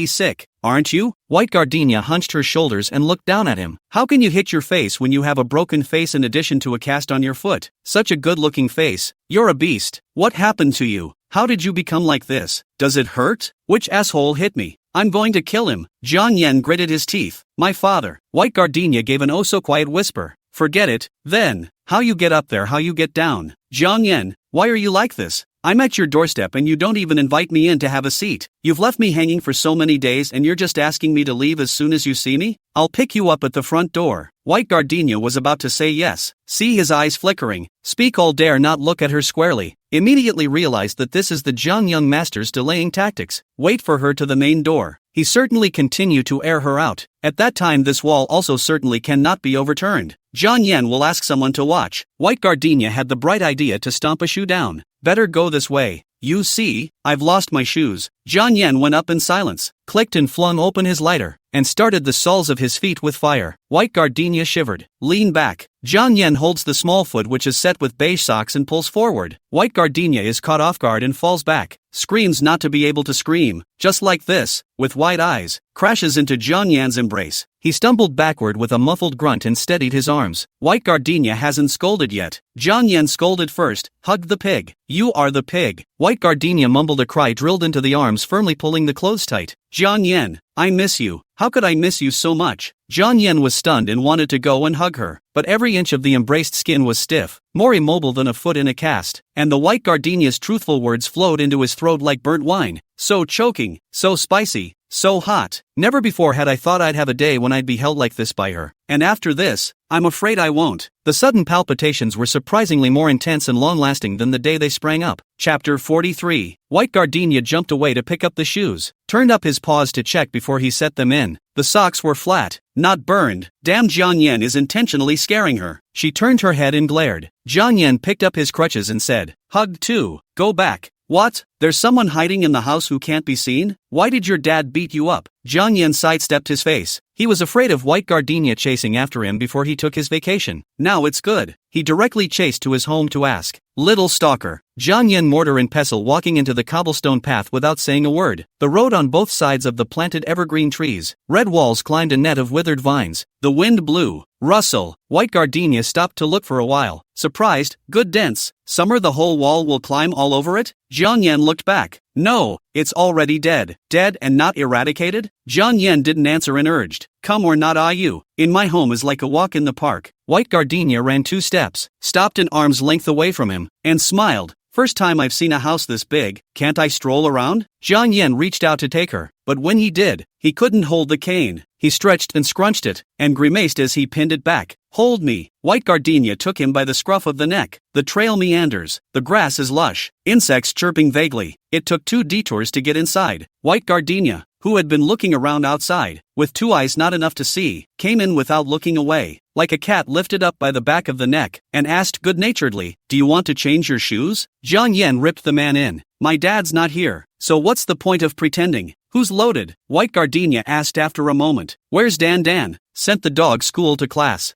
sick, aren't you? White gardenia hunched her shoulders and looked down at him. How can you hit your face when you have a broken face in addition to a cast on your foot? Such a good-looking face. You're a beast. What happened to you? How did you become like this? Does it hurt? Which asshole hit me? I'm going to kill him. Jiang Yan gritted his teeth. My father. White gardenia gave an oh-so-quiet whisper. Forget it, then. How you get up there, how you get down. Jiang Yan, why are you like this? I'm at your doorstep and you don't even invite me in to have a seat. You've left me hanging for so many days and you're just asking me to leave as soon as you see me? I'll pick you up at the front door. White gardenia was about to say yes. See his eyes flickering. Speak all dare not look at her squarely. Immediately realized that this is the Jiang young master's delaying tactics. Wait for her to the main door. He certainly continue to air her out. At that time this wall also certainly cannot be overturned. Jiang Yan will ask someone to watch. White gardenia had the bright idea to stomp a shoe down. Better go this way. You see, I've lost my shoes. Jiang Yan went up in silence, clicked and flung open his lighter, and started the soles of his feet with fire. White gardenia shivered. Lean back. Jiang Yan holds the small foot which is set with beige socks and pulls forward. White gardenia is caught off guard and falls back. Screams not to be able to scream. Just like this, with wide eyes, crashes into Jiang Yan's embrace. He stumbled backward with a muffled grunt and steadied his arms. White gardenia hasn't scolded yet. Jiang Yan scolded first, hugged the pig. You are the pig. White gardenia mumbled a cry drilled into the arms firmly pulling the clothes tight. Jiang Yan, I miss you. How could I miss you so much? Jiang Yan was stunned and wanted to go and hug her, but every inch of the embraced skin was stiff, more immobile than a foot in a cast, and the white gardenia's truthful words flowed into his throat like burnt wine. So choking, so spicy, So hot. Never before had I thought I'd have a day when I'd be held like this by her. And after this, I'm afraid I won't. The sudden palpitations were surprisingly more intense and long-lasting than the day they sprang up. Chapter 43. White Gardenia jumped away to pick up the shoes, turned up his paws to check before he set them in. The socks were flat, not burned. Damn, Jiang Yan is intentionally scaring her. She turned her head and glared. Jiang Yan picked up his crutches and said, "Hug too. Go back." "What? There's someone hiding in the house who can't be seen? Why did your dad beat you up?" Jiang Yan sidestepped his face. He was afraid of White Gardenia chasing after him before he took his vacation. Now it's good. He directly chased to his home to ask, "Little stalker." Jiang Yan mortar and pestle walking into the cobblestone path without saying a word. The road on both sides of the planted evergreen trees. Red walls climbed a net of withered vines. The wind blew. Rustle. White Gardenia stopped to look for a while. Surprised. Good dense. Summer the whole wall will climb all over it? Jiang Yan looked back. No, it's already dead. Dead and not eradicated? Jiang Yan didn't answer and urged, "Come or not you. In my home is like a walk in the park." White Gardenia ran 2 steps, stopped an arm's length away from him, and smiled. "First time I've seen a house this big. Can't I stroll around?" Jiang Yan reached out to take her, but when he did, he couldn't hold the cane. He stretched and scrunched it, and grimaced as he pinned it back. "Hold me." White Gardenia took him by the scruff of the neck. The trail meanders. The grass is lush. Insects chirping vaguely. It took 2 detours to get inside. White Gardenia, who had been looking around outside, with 2 eyes not enough to see, came in without looking away, like a cat lifted up by the back of the neck, and asked good-naturedly, "Do you want to change your shoes?" Jiang Yan ripped the man in. "My dad's not here, so what's the point of pretending?" "Who's loaded?" White Gardenia asked after a moment. "Where's Dan Dan?" "Sent the dog school to class."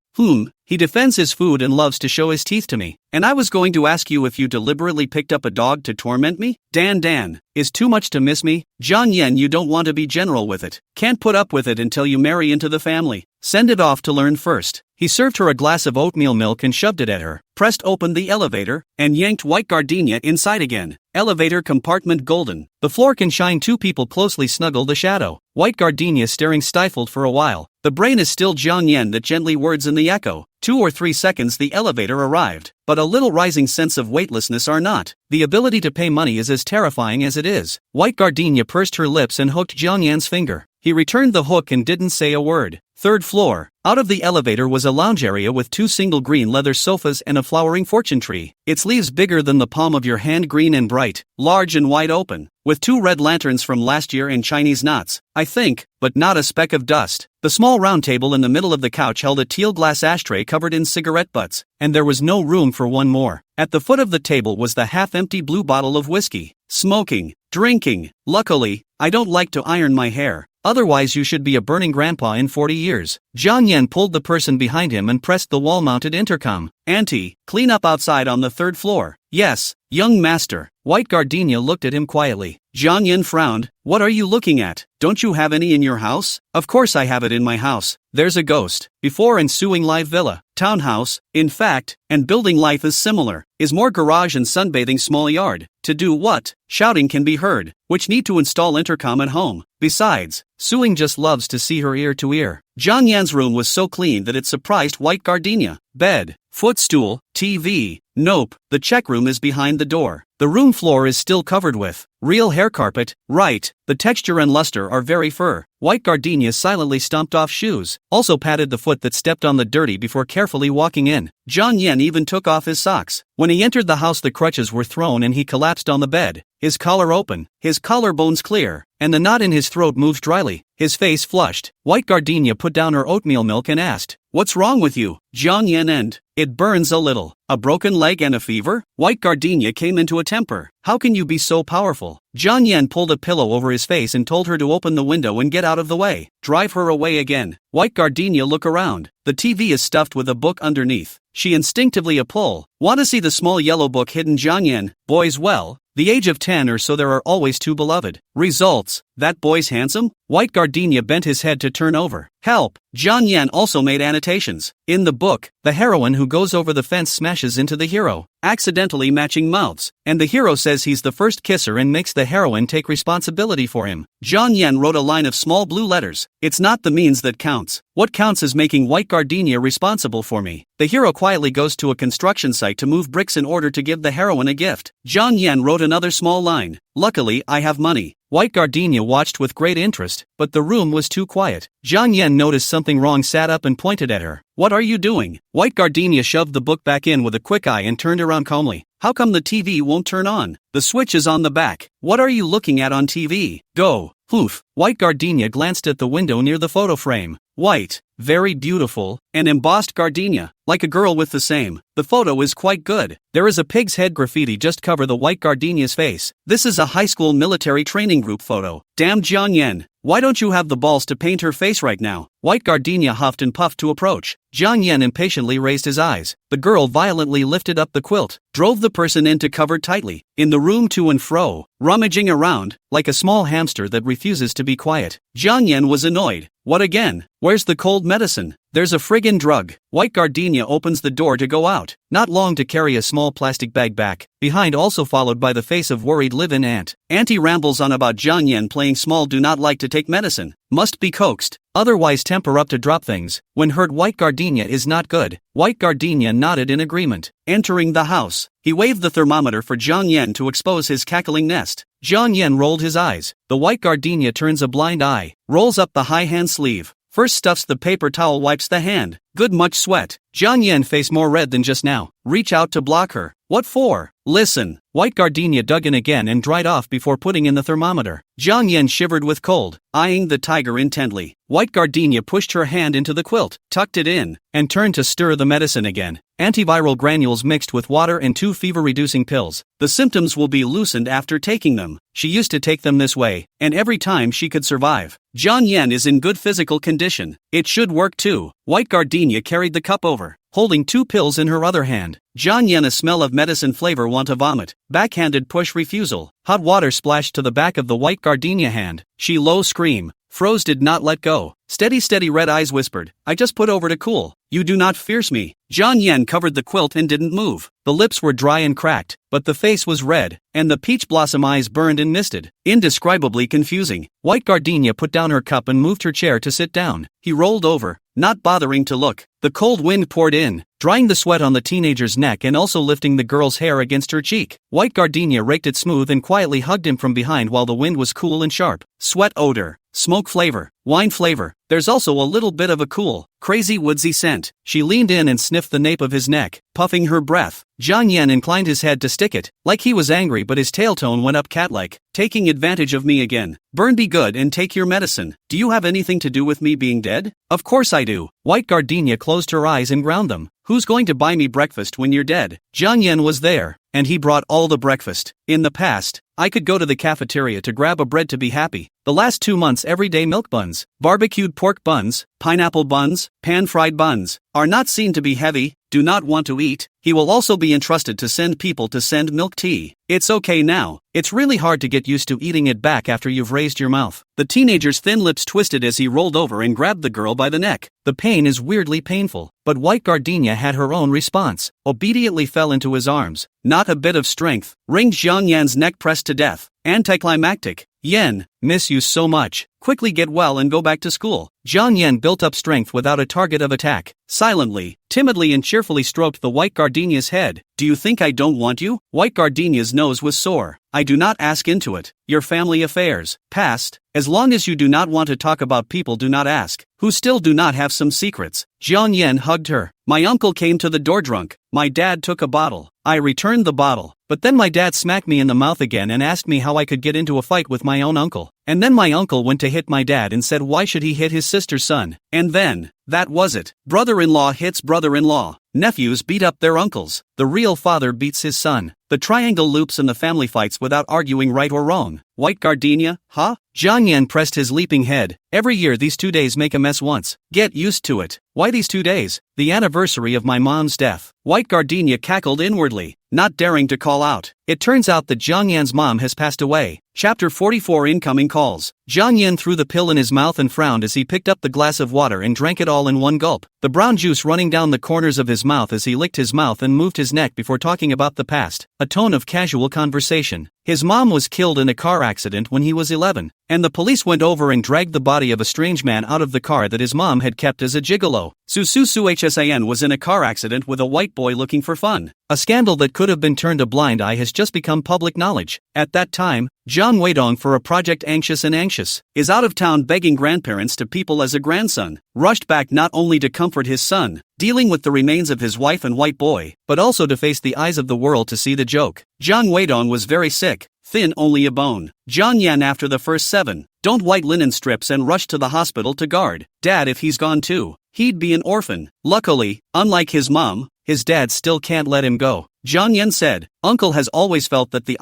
He defends his food and loves to show his teeth to me. And I was going to ask you if you deliberately picked up a dog to torment me? Dan Dan, is too much to miss me? Jiang Yan, you don't want to be general with it. Can't put up with it until you marry into the family. Send it off to learn first. He served her a glass of oatmeal milk and shoved it at her, pressed open the elevator, and yanked White Gardenia inside again. Elevator compartment golden. The floor can shine 2 people closely snuggle the shadow. White Gardenia staring stifled for a while. The brain is still Jiang Yan that gently words in the echo. 2 or 3 seconds the elevator arrived, but a little rising sense of weightlessness are not. The ability to pay money is as terrifying as it is. White Gardenia pursed her lips and hooked Jiang Yan's finger. He returned the hook and didn't say a word. 3rd floor. Out of the elevator was a lounge area with 2 single green leather sofas and a flowering fortune tree. Its leaves bigger than the palm of your hand, green and bright, large and wide open, with 2 red lanterns from last year and Chinese knots, I think, but not a speck of dust. The small round table in the middle of the couch held a teal glass ashtray covered in cigarette butts, and there was no room for one more. At the foot of the table was the half-empty blue bottle of whiskey. Smoking, drinking. Luckily, I don't like to iron my hair. Otherwise you should be a burning grandpa in 40 years. Jiang Yan pulled the person behind him and pressed the wall-mounted intercom. "Auntie, clean up outside on the 3rd floor." "Yes, young master." White Gardenia looked at him quietly. Jiang Yan frowned. "What are you looking at? Don't you have any in your house?" "Of course I have it in my house. There's a ghost. Before ensuing live villa, townhouse, in fact, and building life is similar. Is more garage and sunbathing small yard. To do what? Shouting can be heard, which need to install intercom at home. Besides, Suing just loves to see her ear to ear." Jiang Yan's room was so clean that it surprised White Gardenia. Bed, footstool, TV. Nope, the check room is behind the door. The room floor is still covered with real hair carpet. Right, the texture and luster are very fur. White Gardenia silently stomped off shoes, also patted the foot that stepped on the dirty before carefully walking in. Jiang Yan even took off his socks. When he entered the house the crutches were thrown and he collapsed on the bed, his collar open, his collarbones clear, and the knot in his throat moved dryly, his face flushed. White Gardenia put down her oatmeal milk and asked, "What's wrong with you?" Jiang Yan and "It burns a little. A broken leg and a fever?" White Gardenia came into a temper. "How can you be so powerful?" Jiang Yan pulled a pillow over his face and told her to open the window and get out of the way. Drive her away again. White Gardenia look around. The TV is stuffed with a book underneath. She instinctively a pull. "Want to see the small yellow book hidden?" Jiang Yan. "Boys, well, the age of 10 or so there are always 2 beloved." Results. "That boy's handsome?" White Gardenia bent his head to turn over. "Help." Jiang Yan also made annotations. In the book, the heroine who goes over the fence smashes into the hero, accidentally matching mouths, and the hero says he's the first kisser and makes the heroine take responsibility for him. Jiang Yan wrote a line of small blue letters. "It's not the means that counts. What counts is making White Gardenia responsible for me." The hero quietly goes to a construction site to move bricks in order to give the heroine a gift. Jiang Yan wrote another small line. "Luckily I have money." White Gardenia watched with great interest, but the room was too quiet. Jiang Yan noticed something wrong, sat up and pointed at her. What are you doing? White Gardenia shoved the book back in with a quick eye and turned around calmly. How come the TV won't turn on? The switch is on the back. What are you looking at on TV? Go. Poof. White Gardenia glanced at the window near the photo frame. White, very beautiful, and embossed gardenia, like a girl with the same. The photo is quite good. There is a pig's head graffiti just cover the White Gardenia's face. This is a high school military training group photo. Damn Jiang Yan, why don't you have the balls to paint her face right now? White Gardenia huffed and puffed to approach. Jiang Yan impatiently raised his eyes. The girl violently lifted up the quilt, drove the person into cover tightly, in the room to and fro, rummaging around, like a small hamster that refuses to be quiet. Jiang Yan was annoyed. What again? Where's the cold medicine? There's a friggin' drug. White Gardenia opens the door to go out, not long to carry a small plastic bag back, behind also followed by the face of worried live-in aunt. Auntie rambles on about Jiang Yan playing small, do not like to take medicine, must be coaxed, otherwise temper up to drop things. When heard White Gardenia is not good, White Gardenia nodded in agreement. Entering the house, he waved the thermometer for Jiang Yan to expose his cackling nest. Jiang Yan rolled his eyes. The White Gardenia turns a blind eye, rolls up the high hand sleeve, first stuffs the paper towel, wipes the hand. Good, much sweat. Jiang Yan face more red than just now. Reach out to block her. What for? Listen. White Gardenia dug in again and dried off before putting in the thermometer. Jiang Yan shivered with cold, eyeing the tiger intently. White Gardenia pushed her hand into the quilt, tucked it in, and turned to stir the medicine again. Antiviral granules mixed with water and 2 fever-reducing pills. The symptoms will be loosened after taking them. She used to take them this way, and every time she could survive. Jiang Yan is in good physical condition. It should work too. White Gardenia carried the cup over, holding 2 pills in her other hand. Jiang Yan, a smell of medicine flavor, want to vomit. Backhanded push refusal. Hot water splashed to the back of the White Gardenia hand. She low scream. Froze, did not let go. Steady, red eyes whispered. I just put over to cool. You do not fierce me. Jiang Yan covered the quilt and didn't move. The lips were dry and cracked, but the face was red, and the peach blossom eyes burned and misted. Indescribably confusing. White Gardenia put down her cup and moved her chair to sit down. He rolled over, not bothering to look. The cold wind poured in, drying the sweat on the teenager's neck and also lifting the girl's hair against her cheek. White Gardenia raked it smooth and quietly hugged him from behind while the wind was cool and sharp. Sweat odor, smoke flavor, wine flavor. There's also a little bit of a cool, crazy woodsy scent. She leaned in and sniffed the nape of his neck, puffing her breath. Jiang Yan inclined his head to stick it, like he was angry, but his tail tone went up cat-like. Taking advantage of me again. Burn, be good and take your medicine. Do you have anything to do with me being dead? Of course I do. White Gardenia closed her eyes and ground them. Who's going to buy me breakfast when you're dead? Jiang Yan was there, and he brought all the breakfast. In the past, I could go to the cafeteria to grab a bread to be happy. The last 2 months everyday milk buns, barbecued pork buns, pineapple buns, pan-fried buns, are not seen to be heavy, do not want to eat. He will also be entrusted to send people to send milk tea. It's okay now. It's really hard to get used to eating it back after you've raised your mouth. The teenager's thin lips twisted as he rolled over and grabbed the girl by the neck. The pain is weirdly painful, but White Gardenia had her own response. Obediently fell into his arms. Not a bit of strength. Wringed Jiang Yan's neck pressed to death. Anticlimactic. Yen, miss you so much. Quickly get well and go back to school. Jiang Yan built up strength without a target of attack. Silently, timidly and cheerfully stroked the White Gardenia's head. Do you think I don't want you? White Gardenia's nose was sore. I do not ask into it. Your family affairs. Past. As long as you do not want to talk about people, do not ask. Who still do not have some secrets. Jiang Yan hugged her. My uncle came to the door drunk. My dad took a bottle. I returned the bottle. But then my dad smacked me in the mouth again and asked me how I could get into a fight with my own uncle. And then my uncle went to hit my dad and said why should he hit his sister's son. And then, that was it. Brother-in-law hits brother-in-law. Nephews beat up their uncles. The real father beats his son. The triangle loops and the family fights without arguing right or wrong. White Gardenia, huh? Jiang Yan pressed his leaping head. Every year these 2 days make a mess once. Get used to it. Why these 2 days? The anniversary of my mom's death. White Gardenia cackled inwardly, not daring to call out. It turns out that Jiang Yan's mom has passed away. Chapter 44 Incoming Calls. Jiang Yan threw the pill in his mouth and frowned as he picked up the glass of water and drank it all in one gulp. The brown juice running down the corners of his mouth as he licked his mouth and moved his neck before talking about the past. A tone of casual conversation. His mom was killed in a car accident when he was 11, and the police went over and dragged the body of a strange man out of the car that his mom had kept as a gigolo. Sususu Hsan was in a car accident with a white boy looking for fun. A scandal that could have been turned a blind eye has just become public knowledge. At that time, Jiang Weidong for a project Anxious is out of town begging grandparents to people as a grandson, rushed back not only to comfort his son, dealing with the remains of his wife and white boy, but also to face the eyes of the world to see the joke. Jiang Weidong was very sick, thin only a bone. Jiang Yan after the first 7, don't white linen strips and rushed to the hospital to guard Dad if he's gone too. He'd be an orphan. Luckily, unlike his mom, his dad still can't let him go. Jiang Yan said, Uncle has always felt that the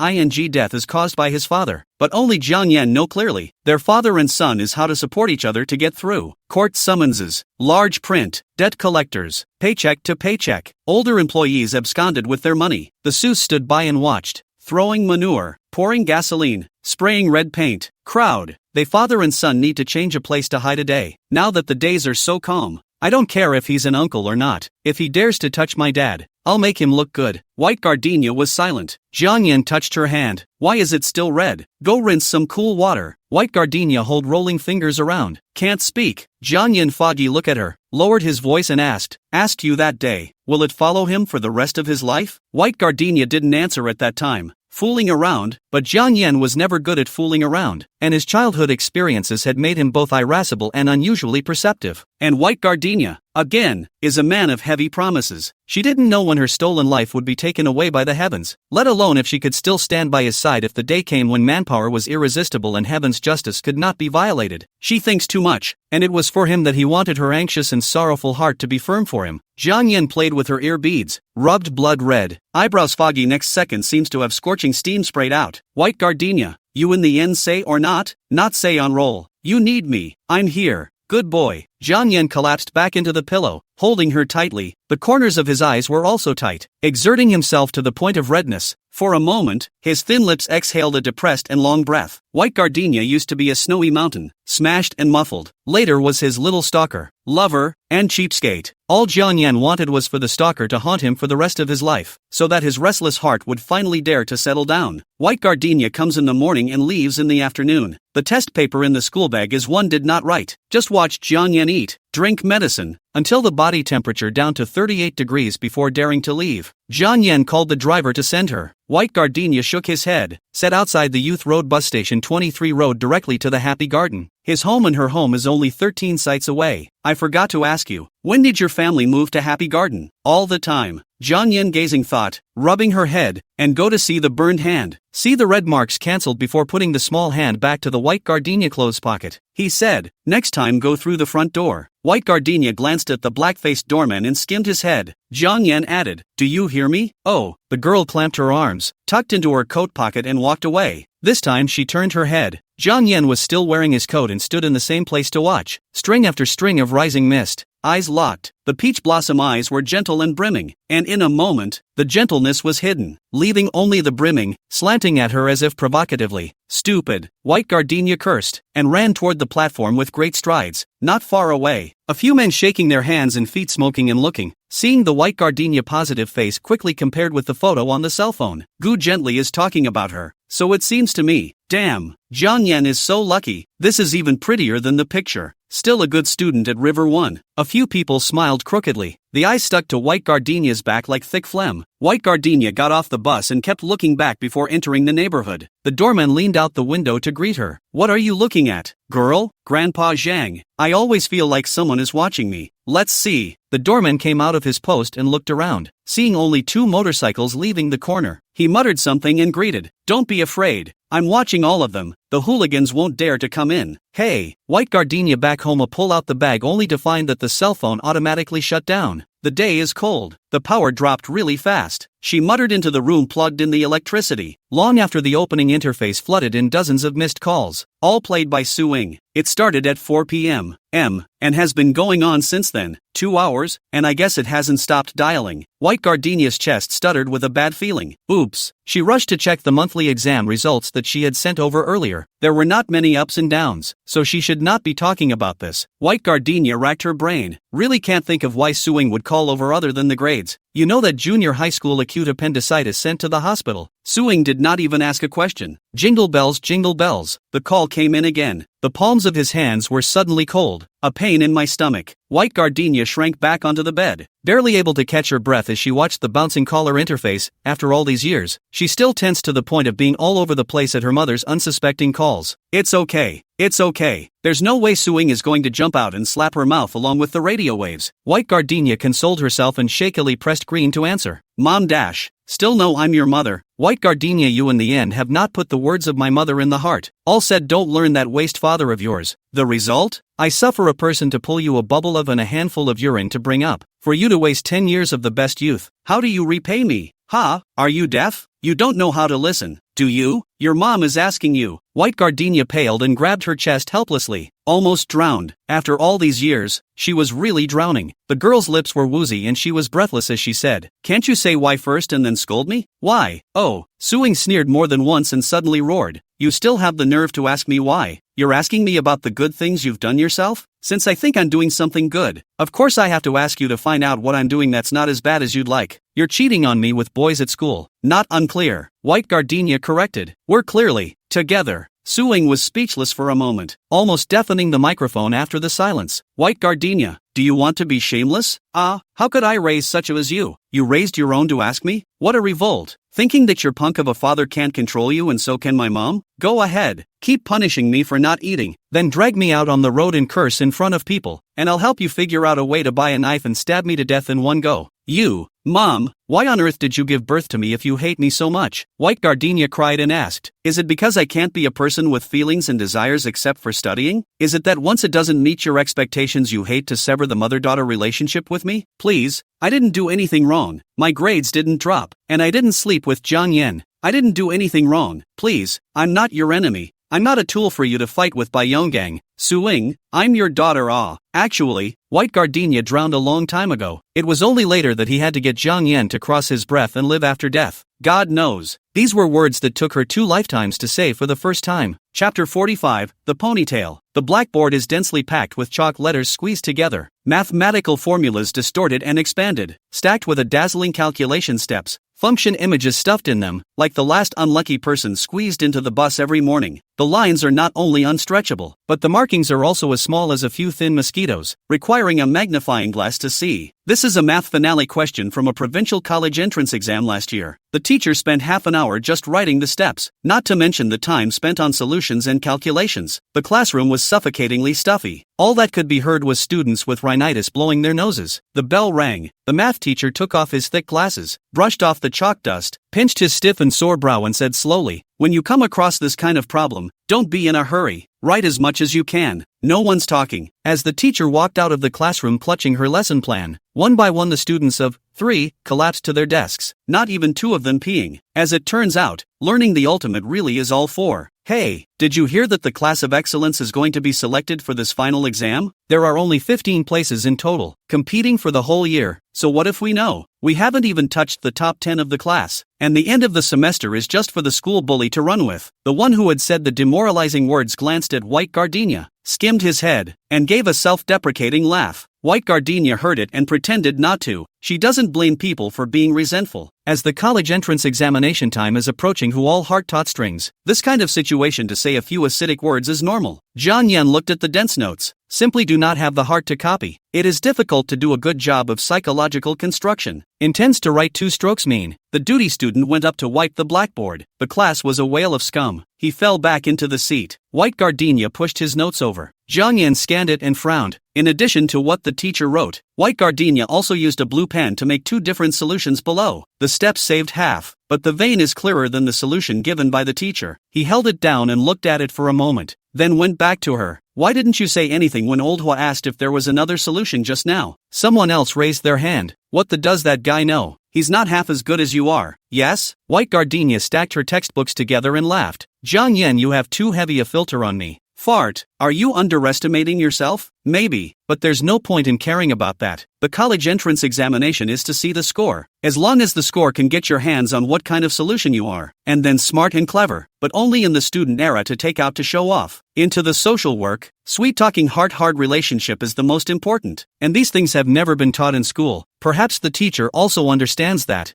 death is caused by his father, but only Jiang Yan know clearly. Their father and son is how to support each other to get through. Court summonses, large print, debt collectors, paycheck to paycheck. Older employees absconded with their money. The Sus stood by and watched, throwing manure, pouring gasoline, spraying red paint. Crowd. They father and son need to change a place to hide a day. Now that the days are so calm, I don't care if he's an uncle or not. If he dares to touch my dad, I'll make him look good. White Gardenia was silent. Jiang Yan touched her hand. Why is it still red? Go rinse some cool water. White Gardenia hold rolling fingers around. Can't speak. Jiang Yan foggy look at her, lowered his voice and asked you that day, will it follow him for the rest of his life? White Gardenia didn't answer at that time. Fooling around, but Jiang Yan was never good at fooling around, and his childhood experiences had made him both irascible and unusually perceptive. And White Gardenia, again, is a man of heavy promises. She didn't know when her stolen life would be taken away by the heavens, let alone if she could still stand by his side if the day came when manpower was irresistible and heaven's justice could not be violated. She thinks too much, and it was for him that he wanted her anxious and sorrowful heart to be firm for him. Jiang Yan played with her ear beads, rubbed blood red, eyebrows foggy. Next second seems to have scorching steam sprayed out. White Gardenia, you in the end say or not? Not say on roll. You need me, I'm here. Good boy. Jiang Yan collapsed back into the pillow, holding her tightly. The corners of his eyes were also tight, exerting himself to the point of redness. For a moment, his thin lips exhaled a depressed and long breath. White Gardenia used to be a snowy mountain, smashed and muffled. Later was his little stalker, lover, and cheapskate. All Jiang Yan wanted was for the stalker to haunt him for the rest of his life, so that his restless heart would finally dare to settle down. White Gardenia comes in the morning and leaves in the afternoon. The test paper in the school bag is one did not write. Just watch Jiang Yan eat, drink medicine, until the body temperature down to 38 degrees before daring to leave. Jiang Yan called the driver to send her. White Gardenia shook his head, set outside the Youth Road bus station 23 Road directly to the Happy Garden. His home and her home is only 13 sites away. I forgot to ask you, when did your family move to Happy Garden? All the time. Jiang Yan gazing thought, rubbing her head, and go to see the burned hand. See the red marks cancelled before putting the small hand back to the White Gardenia clothes pocket. He said, next time go through the front door. White Gardenia glanced at the black-faced doorman and skimmed his head. Jiang Yan added, do you hear me? Oh, the girl clamped her arms, tucked into her coat pocket and walked away. This time she turned her head. Jiang Yan was still wearing his coat and stood in the same place to watch. String after string of rising mist. Eyes locked. The peach blossom eyes were gentle and brimming, and in a moment, the gentleness was hidden, leaving only the brimming, slanting at her as if provocatively. Stupid. White Gardenia cursed, and ran toward the platform with great strides. Not far away, a few men shaking their hands and feet smoking and looking. Seeing the White Gardenia positive face quickly compared with the photo on the cell phone. Gu gently is talking about her. So it seems to me. Damn, Jiang Yan is so lucky. This is even prettier than the picture. Still a good student at River 1. A few people smiled crookedly. The eyes stuck to White Gardenia's back like thick phlegm. White Gardenia got off the bus and kept looking back before entering the neighborhood. The doorman leaned out the window to greet her. What are you looking at, girl? Grandpa Zhang. I always feel like someone is watching me. Let's see. The doorman came out of his post and looked around, seeing only 2 motorcycles leaving the corner. He muttered something and greeted. Don't be afraid. I'm watching all of them. The hooligans won't dare to come in. Hey, White Gardenia back home pull out the bag only to find that the cell phone automatically shut down. The day is cold. The power dropped really fast. She muttered into the room, plugged in the electricity. Long after the opening interface flooded in dozens of missed calls, all played by Suing. It started at 4 p.m. and has been going on since then. 2 hours, and I guess it hasn't stopped dialing. White Gardenia's chest stuttered with a bad feeling. Oops. She rushed to check the monthly exam results that she had sent over earlier. There were not many ups and downs, so she should not be talking about this. White Gardenia racked her brain. Really can't think of why Suing would call over other than the grades. You know that junior high school acute appendicitis sent to the hospital. Suing did not even ask a question. Jingle bells, jingle bells. The call came in again. The palms of his hands were suddenly cold. A pain in my stomach. White Gardenia shrank back onto the bed, barely able to catch her breath as she watched the bouncing caller interface. After all these years, she still tensed to the point of being all over the place at her mother's unsuspecting calls. It's okay. It's okay. There's no way Suing is going to jump out and slap her mouth along with the radio waves. White Gardenia consoled herself and shakily pressed green to answer. Mom dash. Still no, I'm your mother. White Gardenia, you in the end have not put the words of my mother in the heart. All said, don't learn that waste father of yours. The result? I suffer a person to pull you a bubble of and a handful of urine to bring up. For you to waste 10 years of the best youth. How do you repay me? Ha, are you deaf? You don't know how to listen, do you? Your mom is asking you. White Gardenia paled and grabbed her chest helplessly. Almost drowned. After all these years, she was really drowning. The girl's lips were woozy and she was breathless as she said, "Can't you say why first and then scold me? Why?" Oh, Suing sneered more than once and suddenly roared. You still have the nerve to ask me why? You're asking me about the good things you've done yourself? Since I think I'm doing something good, of course I have to ask you to find out what I'm doing that's not as bad as you'd like. You're cheating on me with boys at school. Not unclear. White Gardenia corrected. We're clearly together. Suing was speechless for a moment, almost deafening the microphone after the silence. White Gardenia, do you want to be shameless? How could I raise such as you? You raised your own to ask me? What a revolt. Thinking that your punk of a father can't control you and so can my mom? Go ahead. Keep punishing me for not eating. Then drag me out on the road and curse in front of people, and I'll help you figure out a way to buy a knife and stab me to death in one go. You, Mom, why on earth did you give birth to me if you hate me so much? White Gardenia cried and asked, is it because I can't be a person with feelings and desires except for studying? Is it that once it doesn't meet your expectations you hate to sever the mother-daughter relationship with me? Please, I didn't do anything wrong. My grades didn't drop, and I didn't sleep with Jiang Yen. I didn't do anything wrong. Please, I'm not your enemy. I'm not a tool for you to fight with by Yonggang. Suing, I'm your daughter. Actually, White Gardenia drowned a long time ago. It was only later that he had to get Jiang Yen to cross his breath and live after death. God knows. These were words that took her 2 lifetimes to say for the first time. Chapter 45, The Ponytail. The blackboard is densely packed with chalk letters squeezed together. Mathematical formulas distorted and expanded, stacked with a dazzling calculation steps. Function images stuffed in them, like the last unlucky person squeezed into the bus every morning. The lines are not only unstretchable, but the markings are also as small as a few thin mosquitoes, requiring a magnifying glass to see. This is a math finale question from a provincial college entrance exam last year. The teacher spent half an hour just writing the steps, not to mention the time spent on solutions and calculations. The classroom was suffocatingly stuffy. All that could be heard was students with rhinitis blowing their noses. The bell rang. The math teacher took off his thick glasses, brushed off the chalk dust, pinched his stiff and sore brow and said slowly, when you come across this kind of problem, don't be in a hurry. Write as much as you can. No one's talking. As the teacher walked out of the classroom clutching her lesson plan, one by one the students of 3 collapsed to their desks, not even 2 of them peeing. As it turns out, learning the ultimate really is all 4. Hey, did you hear that the class of excellence is going to be selected for this final exam? There are only 15 places in total, competing for the whole year. So what if we know? We haven't even touched the top 10 of the class, and the end of the semester is just for the school bully to run with. The one who had said the demoralizing words glanced at White Gardenia, skimmed his head, and gave a self-deprecating laugh. White Gardenia heard it and pretended not to. She doesn't blame people for being resentful. As the college entrance examination time is approaching, who all heart taut strings, this kind of situation to say a few acidic words is normal. Jiang Yen looked at the dense notes. Simply do not have the heart to copy. It is difficult to do a good job of psychological construction. Intends to write 2 strokes mean. The duty student went up to wipe the blackboard. The class was a whale of scum. He fell back into the seat. White Gardenia pushed his notes over. Jiang Yen scanned it and frowned. In addition to what the teacher wrote, White Gardenia also used a blue pen to make 2 different solutions below. The steps saved half, but the vein is clearer than the solution given by the teacher. He held it down and looked at it for a moment, then went back to her. Why didn't you say anything when Old Hua asked if there was another solution just now? Someone else raised their hand. What the does that guy know? He's not half as good as you are. Yes? White Gardenia stacked her textbooks together and laughed. Jiang Yen, you have too heavy a filter on me. Fart, are you underestimating yourself? Maybe, but there's no point in caring about that. The college entrance examination is to see the score. As long as the score can get your hands on what kind of solution you are, and then smart and clever, but only in the student era to take out to show off. Into the social work, sweet-talking heart-hard relationship is the most important, and these things have never been taught in school. Perhaps the teacher also understands that,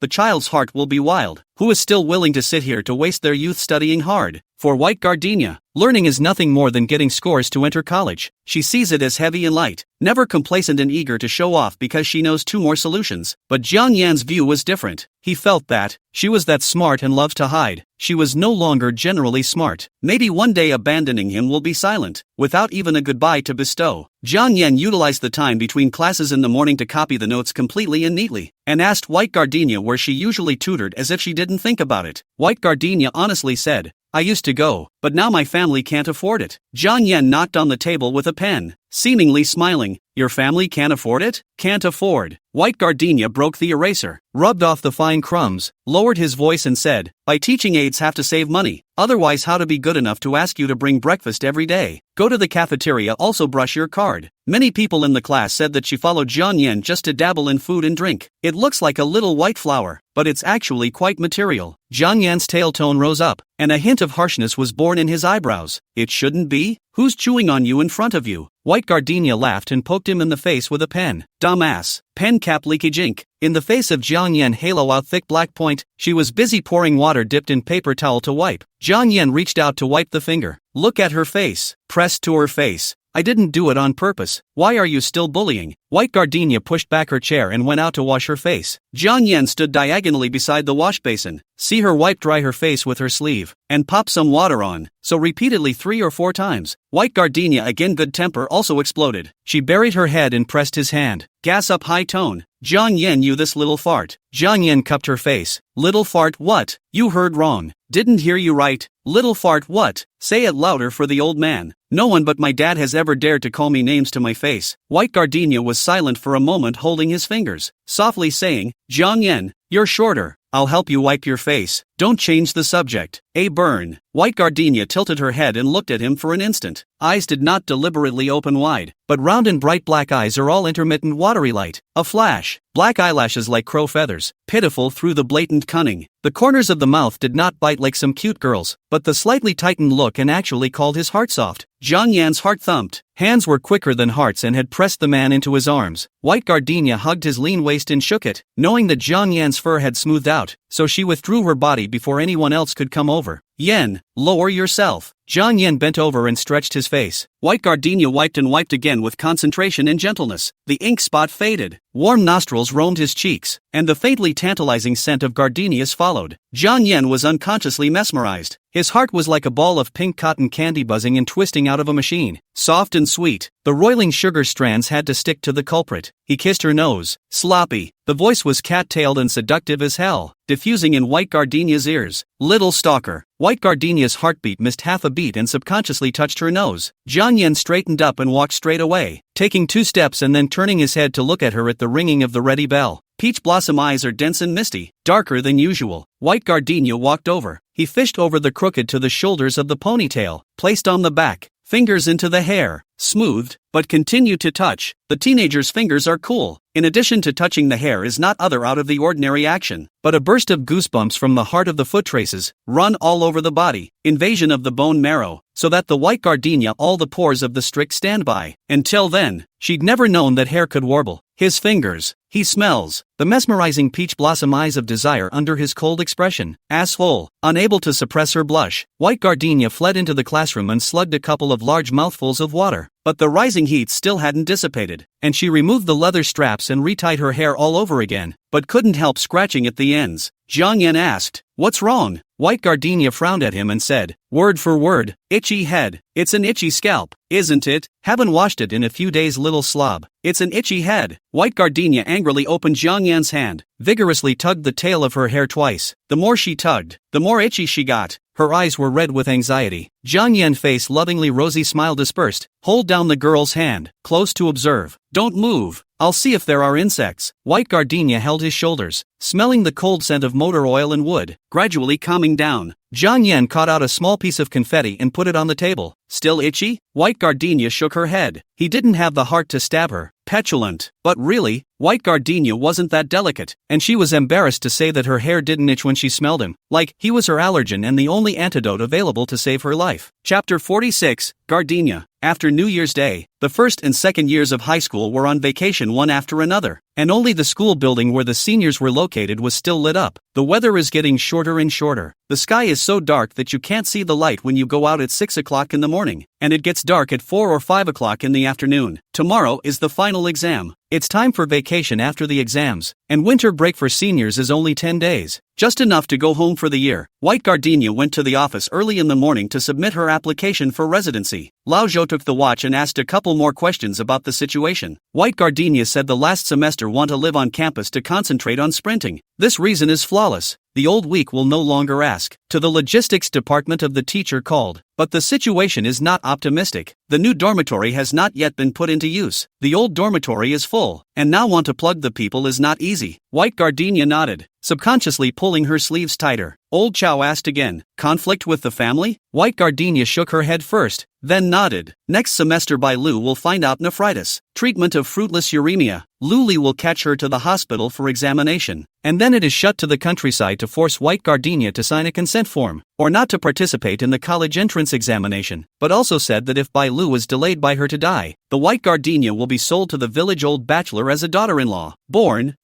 the child's heart will be wild. Who is still willing to sit here to waste their youth studying hard? For White Gardenia, learning is nothing more than getting scores to enter college. She sees it as heavy and light, never complacent and eager to show off because she knows 2 more solutions. But Jiang Yan's view was different. He felt that she was that smart and loved to hide. She was no longer generally smart. Maybe one day abandoning him will be silent, without even a goodbye to bestow. Jiang Yan utilized the time between classes in the morning to copy the notes completely and neatly, and asked White Gardenia where she usually tutored as if she didn't think about it. White Gardenia honestly said, I used to go, but now my family can't afford it. Jiang Yan knocked on the table with a pen, seemingly smiling. Your family can't afford it? Can't afford. White Gardenia broke the eraser, rubbed off the fine crumbs, lowered his voice and said, my teaching aides have to save money, otherwise how to be good enough to ask you to bring breakfast every day? Go to the cafeteria, also brush your card. Many people in the class said that she followed Jiang Yan just to dabble in food and drink. It looks like a little white flour, but it's actually quite material. Jiang Yan's tail tone rose up, and a hint of harshness was born in his eyebrows. It shouldn't be? Who's chewing on you in front of you? White Gardenia laughed and poked him in the face with a pen. Dumbass. Pen cap leakage ink. In the face of Jiang Yan halo out thick black point, she was busy pouring water dipped in paper towel to wipe. Jiang Yan reached out to wipe the finger. Look at her face. Pressed to her face. I didn't do it on purpose. Why are you still bullying? White Gardenia pushed back her chair and went out to wash her face. Jiang Yan stood diagonally beside the wash basin. See her wipe dry her face with her sleeve, and pop some water on, so repeatedly 3 or 4 times. White Gardenia, again good temper, also exploded. She buried her head and pressed his hand. Gas up high tone. Jiang Yan, you this little fart. Jiang Yan cupped her face. Little fart what? You heard wrong. Didn't hear you right. Little fart what? Say it louder for the old man. No one but my dad has ever dared to call me names to my face. White Gardenia was silent for a moment, holding his fingers, softly saying, Jiang Yan, you're shorter. I'll help you wipe your face. Don't change the subject. A burn. White Gardenia tilted her head and looked at him for an instant. Eyes did not deliberately open wide, but round and bright black eyes are all intermittent watery light. A flash. Black eyelashes like crow feathers, pitiful through the blatant cunning. The corners of the mouth did not bite like some cute girls, but the slightly tightened look and actually called his heart soft. Jiang Yan's heart thumped. Hands were quicker than hearts and had pressed the man into his arms. White Gardenia hugged his lean waist and shook it, knowing that Jiang Yan's fur had smoothed out, so she withdrew her body before anyone else could come over. Yan, lower yourself. Jiang Yan bent over and stretched his face. White Gardenia wiped and wiped again with concentration and gentleness. The ink spot faded. Warm nostrils roamed his cheeks, and the faintly tantalizing scent of gardenias followed. Jiang Yan was unconsciously mesmerized. His heart was like a ball of pink cotton candy buzzing and twisting out of a machine. Soft and sweet, the roiling sugar strands had to stick to the culprit. He kissed her nose. Sloppy. The voice was cat-tailed and seductive as hell, diffusing in White Gardenia's ears. Little stalker. White Gardenia's heartbeat missed half a beat and subconsciously touched her nose. Jiang Yan straightened up and walked straight away, taking 2 steps and then turning his head to look at her at the ringing of the ready bell. Peach blossom eyes are dense and misty, darker than usual. White Gardenia walked over. He fished over the crooked to the shoulders of the ponytail, placed on the back, fingers into the hair, smoothed, but continued to touch. The teenager's fingers are cool. In addition to touching the hair is not other out of the ordinary action, but a burst of goosebumps from the heart of the foot traces, run all over the body, invasion of the bone marrow, so that the White Gardenia all the pores of the strict standby. Until then, she'd never known that hair could warble. His fingers. He smells. The mesmerizing peach blossom eyes of desire under his cold expression. Asshole. Unable to suppress her blush, White Gardenia fled into the classroom and slugged a couple of large mouthfuls of water. But the rising heat still hadn't dissipated, and she removed the leather straps and retied her hair all over again, but couldn't help scratching at the ends. Jiang Yan asked, "What's wrong?" White Gardenia frowned at him and said, word for word, "Itchy head." "It's an itchy scalp, isn't it? Haven't washed it in a few days, little slob." "It's an itchy head." White Gardenia angrily opened Jiang Yan's hand, vigorously tugged the tail of her hair twice. The more she tugged, the more itchy she got. Her eyes were red with anxiety. Jiang Yan's face lovingly rosy smile dispersed. Hold down the girl's hand, close to observe. Don't move. I'll see if there are insects. White Gardenia held his shoulders, smelling the cold scent of motor oil and wood, gradually calming down. Jiang Yan caught out a small piece of confetti and put it on the table. Still itchy? White Gardenia shook her head. He didn't have the heart to stab her. Petulant. But really, White Gardenia wasn't that delicate, and she was embarrassed to say that her hair didn't itch when she smelled him, like he was her allergen and the only antidote available to save her life. Chapter 46, Gardenia. After New Year's Day, the first and second years of high school were on vacation one after another, and only the school building where the seniors were located was still lit up. The weather is getting shorter and shorter. The sky is so dark that you can't see the light when you go out at 6 o'clock in the morning, and it gets dark at 4 or 5 o'clock in the afternoon. Tomorrow is the final exam. It's time for vacation after the exams, and winter break for seniors is only 10 days. Just enough to go home for the year. White Gardenia went to the office early in the morning to submit her application for residency. Lao Zhou took the watch and asked a couple more questions about the situation. White Gardenia said the last semester want to live on campus to concentrate on sprinting. This reason is flawless. The old week will no longer ask. To the logistics department of the teacher called. But the situation is not optimistic. The new dormitory has not yet been put into use. The old dormitory is full, and now want to plug the people is not easy. White Gardenia nodded, subconsciously pulling her sleeves tighter. Old Chow asked again, conflict with the family? White Gardenia shook her head first, then nodded. Next semester Bai Lu will find out nephritis. Treatment of fruitless uremia. Luli will catch her to the hospital for examination. And then it is shut to the countryside to force White Gardenia to sign a consent form, or not to participate in the college entrance examination, but also said that if Bai Lu was delayed by her to die, the White Gardenia will be sold to the village old bachelor as a daughter-in-law.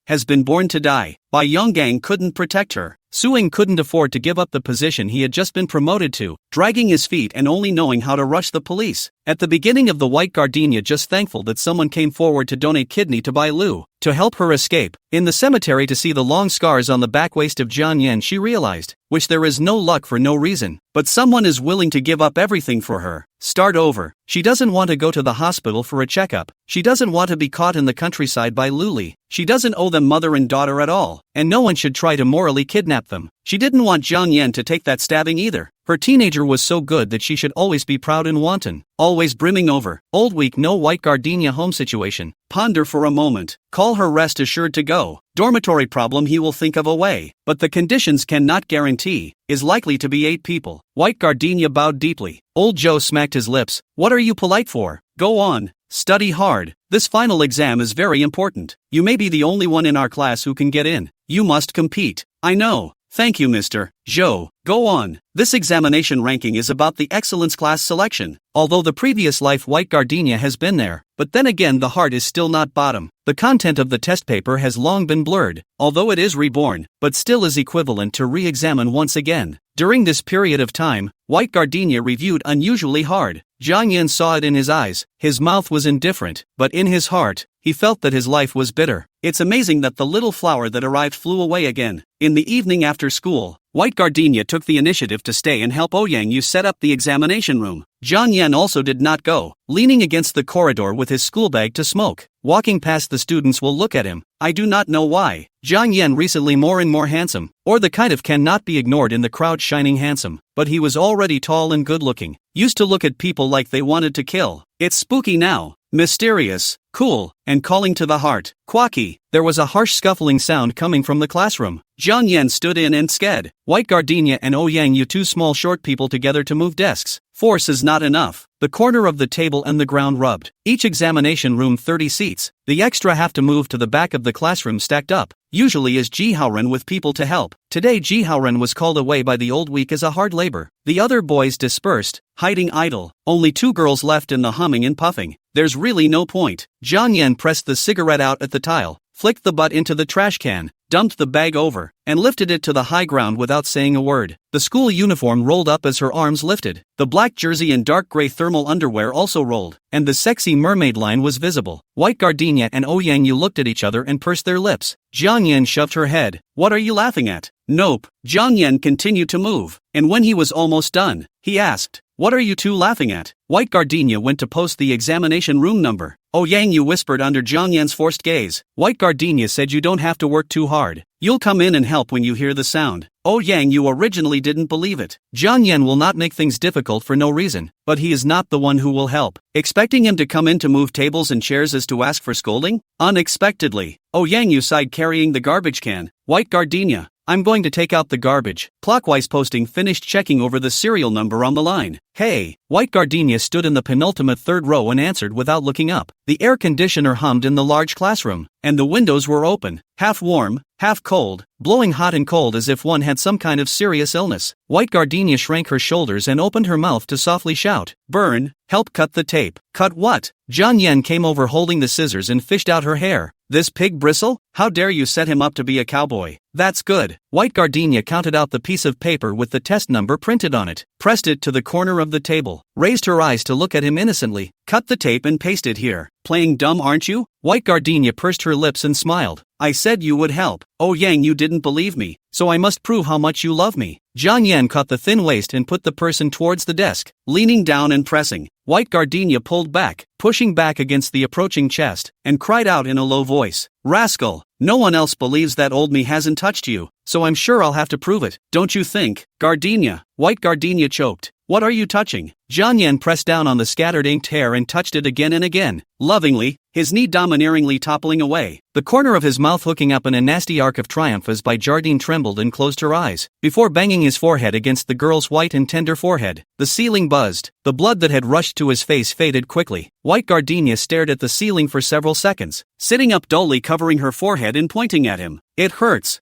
Has been born to die. Bai Yonggang couldn't protect her. Suing couldn't afford to give up the position he had just been promoted to, dragging his feet and only knowing how to rush the police. At the beginning of the White Gardenia just thankful that someone came forward to donate kidney to Bai Lu, to help her escape. In the cemetery to see the long scars on the back waist of Jiang Yan she realized, wish there is no luck for no reason, but someone is willing to give up everything for her. Start over. She doesn't want to go to the hospital for a checkup. She doesn't want to be caught in the countryside by Luli. She doesn't owe them mother and daughter at all, and no one should try to morally kidnap them. She didn't want Jiang Yan to take that stabbing either. Her teenager was so good that she should always be proud and wanton, always brimming over. Old week no White Gardenia home situation. Ponder for a moment. Call her rest assured to go. Dormitory problem he will think of a way, but the conditions cannot guarantee, is likely to be 8 people. White Gardenia bowed deeply. Old Joe smacked his lips. What are you polite for? Go on. Study hard. This final exam is very important. You may be the only one in our class who can get in. You must compete. I know. Thank you, Mr. Zhou. Go on. This examination ranking is about the excellence class selection. Although the previous life White Gardenia has been there, but then again the heart is still not bottom. The content of the test paper has long been blurred, although it is reborn, but still is equivalent to re-examine once again. During this period of time, White Gardenia reviewed unusually hard. Jiang Yan saw it in his eyes. His mouth was indifferent, but in his heart, he felt that his life was bitter. It's amazing that the little flower that arrived flew away again. In the evening after school, White Gardenia took the initiative to stay and help Ouyang Yu set up the examination room. Jiang Yan also did not go, leaning against the corridor with his school bag to smoke. Walking past the students will look at him. I do not know why. Jiang Yan recently more and more handsome, or the kind of cannot be ignored in the crowd shining handsome, but he was already tall and good looking. Used to look at people like they wanted to kill. It's spooky now. Mysterious, cool, and calling to the heart. Quacky. There was a harsh scuffling sound coming from the classroom. Jiang Yan stood in and sked. White Gardenia and Ouyang Yu, 2 small short people together to move desks. Force is not enough. The corner of the table and the ground rubbed. Each examination room 30 seats. The extra have to move to the back of the classroom stacked up. Usually is Ji Haoren with people to help. Today Ji Haoren was called away by the old week as a hard labor. The other boys dispersed, hiding idle. Only 2 girls left in the humming and puffing. There's really no point. Jiang Yan pressed the cigarette out at the tile, flicked the butt into the trash can, dumped the bag over, and lifted it to the high ground without saying a word. The school uniform rolled up as her arms lifted. The black jersey and dark gray thermal underwear also rolled, and the sexy mermaid line was visible. White Gardenia and Ouyang Yu looked at each other and pursed their lips. Jiang Yan shoved her head. What are you laughing at? Nope. Jiang Yan continued to move, and when he was almost done, he asked, what are you 2 laughing at? White Gardenia went to post the examination room number. Ouyang Yu whispered under Jiang Yan's forced gaze. White Gardenia said you don't have to work too hard. You'll come in and help when you hear the sound. Ouyang Yu originally didn't believe it. Jiang Yan will not make things difficult for no reason, but he is not the one who will help. Expecting him to come in to move tables and chairs as to ask for scolding? Unexpectedly, Ouyang Yu sighed carrying the garbage can. White Gardenia, I'm going to take out the garbage. Clockwise posting finished checking over the serial number on the line. Hey. White gardenia stood in the penultimate third row and answered without looking up. The air conditioner hummed in the large classroom, and the windows were open, half warm, half cold, blowing hot and cold as if one had some kind of serious illness. White gardenia shrank her shoulders and opened her mouth to softly shout, "Burn, help cut the tape." Cut what? Jiang Yan came over holding the scissors and fished out her hair. This pig bristle? How dare you set him up to be a cowboy? That's good. White gardenia counted out the piece of paper with the test number printed on it, pressed it to the corner of the table, raised her eyes to look at him innocently. Cut the tape and paste it here. Playing dumb, aren't you? White gardenia pursed her lips and smiled. I said you would help. Oh Yang, you didn't believe me, so I must prove how much you love me. Jiang Yan caught the thin waist and put the person towards the desk, leaning down and pressing. White gardenia pulled back, pushing back against the approaching chest, and cried out in a low voice, "Rascal! No one else believes that old me hasn't touched you, so I'm sure I'll have to prove it, don't you think, gardenia?" White gardenia choked. What are you touching? Jiang Yan pressed down on the scattered inked hair and touched it again and again, lovingly, his knee domineeringly toppling away. The corner of his mouth hooking up in a nasty arc of triumph as by Jardine trembled and closed her eyes, before banging his forehead against the girl's white and tender forehead. The ceiling buzzed. The blood that had rushed to his face faded quickly. White gardenia stared at the ceiling for several seconds, sitting up dully covering her forehead and pointing at him. It hurts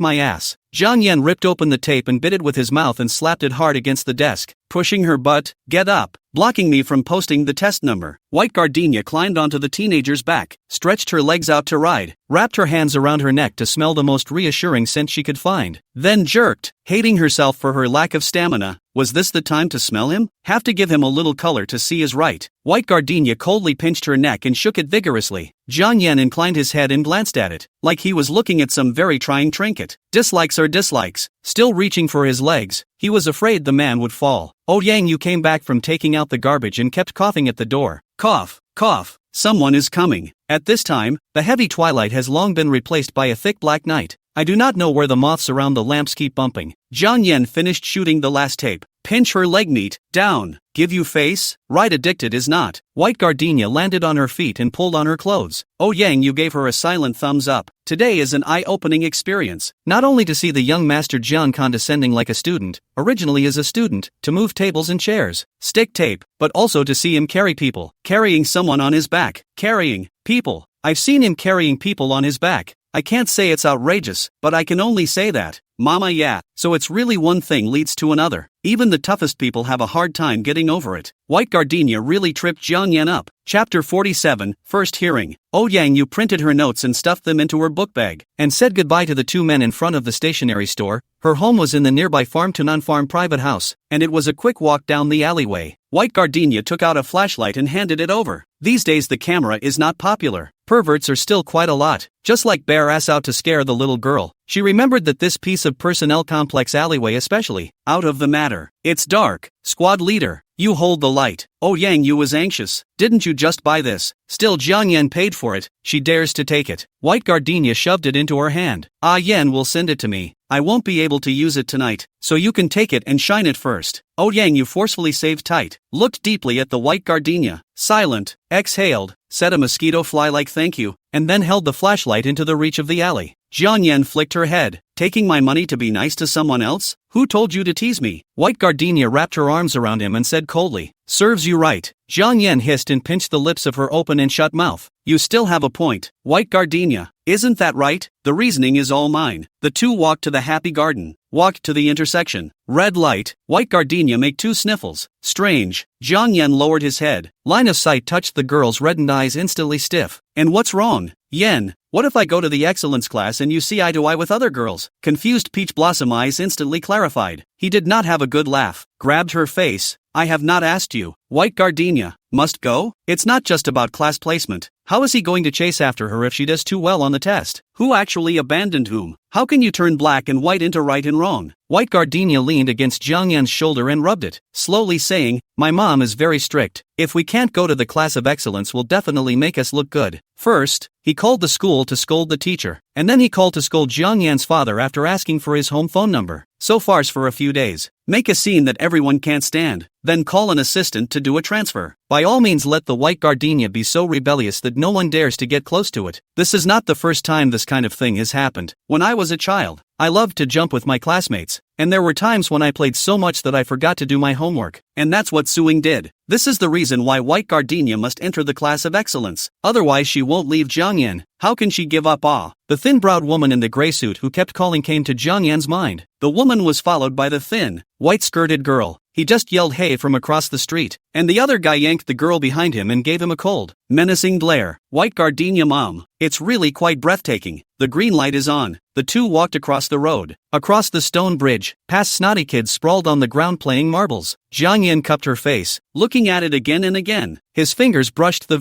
my ass. Jiang Yan ripped open the tape and bit it with his mouth and slapped it hard against the desk, pushing her butt, "Get up, blocking me from posting the test number." White gardenia climbed onto the teenager's back, stretched her legs out to ride, wrapped her hands around her neck to smell the most reassuring scent she could find, then jerked, hating herself for her lack of stamina. Was this the time to smell him? Have to give him a little color to see is right. White gardenia coldly pinched her neck and shook it vigorously. Jiang Yan inclined his head and glanced at it, like he was looking at some very trying trinket. Dislikes or dislikes. Still reaching for his legs, he was afraid the man would fall. Oh Yang, you came back from taking out the garbage and kept coughing at the door. Cough, cough. Someone is coming. At this time, the heavy twilight has long been replaced by a thick black night. I do not know where the moths around the lamps keep bumping. Jiang Yan finished shooting the last tape. Pinch her leg meat, down. Give you face? Right, addicted is not. White gardenia landed on her feet and pulled on her clothes. Oh Yang, you gave her a silent thumbs up. Today is an eye-opening experience. Not only to see the young master Jiang condescending like a student, originally as a student, to move tables and chairs, stick tape, but also to see him carry people, carrying someone on his back, carrying people. I've seen him carrying people on his back. I can't say it's outrageous, but I can only say that, mama, yeah. So it's really one thing leads to another. Even the toughest people have a hard time getting over it. White gardenia really tripped Jiang Yan up. Chapter 47, First Hearing. Oh Yang, you printed her notes and stuffed them into her book bag, and said goodbye to the two men in front of the stationery store. Her home was in the nearby farm-to-non-farm private house, and it was a quick walk down the alleyway. White gardenia took out a flashlight and handed it over. These days the camera is not popular. Perverts are still quite a lot, just like bare ass out to scare the little girl. She remembered that this piece of personnel complex alleyway especially, out of the matter. It's dark. Squad leader, you hold the light. Oh Yang, you was anxious. Didn't you just buy this? Still Jiang Yan paid for it. She dares to take it. White gardenia shoved it into her hand. Ah Yan will send it to me. I won't be able to use it tonight, so you can take it and shine it first. Oh Yang, you forcefully saved tight, looked deeply at the white gardenia, silent, exhaled, said a mosquito fly like thank you, and then held the flashlight into the reach of the alley. Jiang Yan flicked her head. Taking my money to be nice to someone else? Who told you to tease me? White gardenia wrapped her arms around him and said coldly, serves you right. Jiang Yan hissed and pinched the lips of her open and shut mouth. You still have a point, white gardenia. Isn't that right? The reasoning is all mine. The two walked to the happy garden, walked to the intersection. Red light. White gardenia make two sniffles. Strange. Jiang Yan lowered his head. Line of sight touched the girl's reddened eyes instantly stiff. And what's wrong? Yen, what if I go to the excellence class and you see eye to eye with other girls? Confused peach blossom eyes instantly clarified. He did not have a good laugh. Grabbed her face. I have not asked you. White gardenia. Must go? It's not just about class placement. How is he going to chase after her if she does too well on the test? Who actually abandoned whom? How can you turn black and white into right and wrong? White gardenia leaned against Jiang Yan's shoulder and rubbed it, slowly saying, my mom is very strict. If we can't go to the class of excellence will definitely make us look good. First, he called the school to scold the teacher, and then he called to scold Jiang Yan's father after asking for his home phone number. So farce for a few days. Make a scene that everyone can't stand. then call an assistant to do a transfer. By all means let the white gardenia be so rebellious that no one dares to get close to it. This is not the first time this kind of thing has happened. When I was a child, I loved to jump with my classmates, and there were times when I played so much that I forgot to do my homework, and that's what Suing did. This is the reason why white gardenia must enter the class of excellence, otherwise she won't leave Jiangyan. How can she give up? The thin-browed woman in the gray suit who kept calling came to Jiangyan's mind. The woman was followed by the thin, white-skirted girl. He just yelled hey from across the street, and the other guy yanked the girl behind him and gave him a cold, menacing glare. White gardenia mom. It's really quite breathtaking. The green light is on. The two walked across the road, across the stone bridge, past snotty kids sprawled on the ground playing marbles. Jiangyan cupped her face, looking at it again and again. His fingers brushed the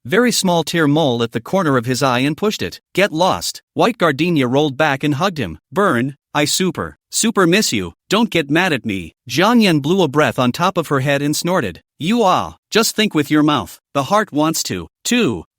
very small tear mole at the corner of his eye and pushed it. Get lost. White gardenia rolled back and hugged him. Burn. I super miss you. Don't get mad at me. Jiangyan blew a breath on top of her head and snorted. Just think with your mouth. The heart wants to.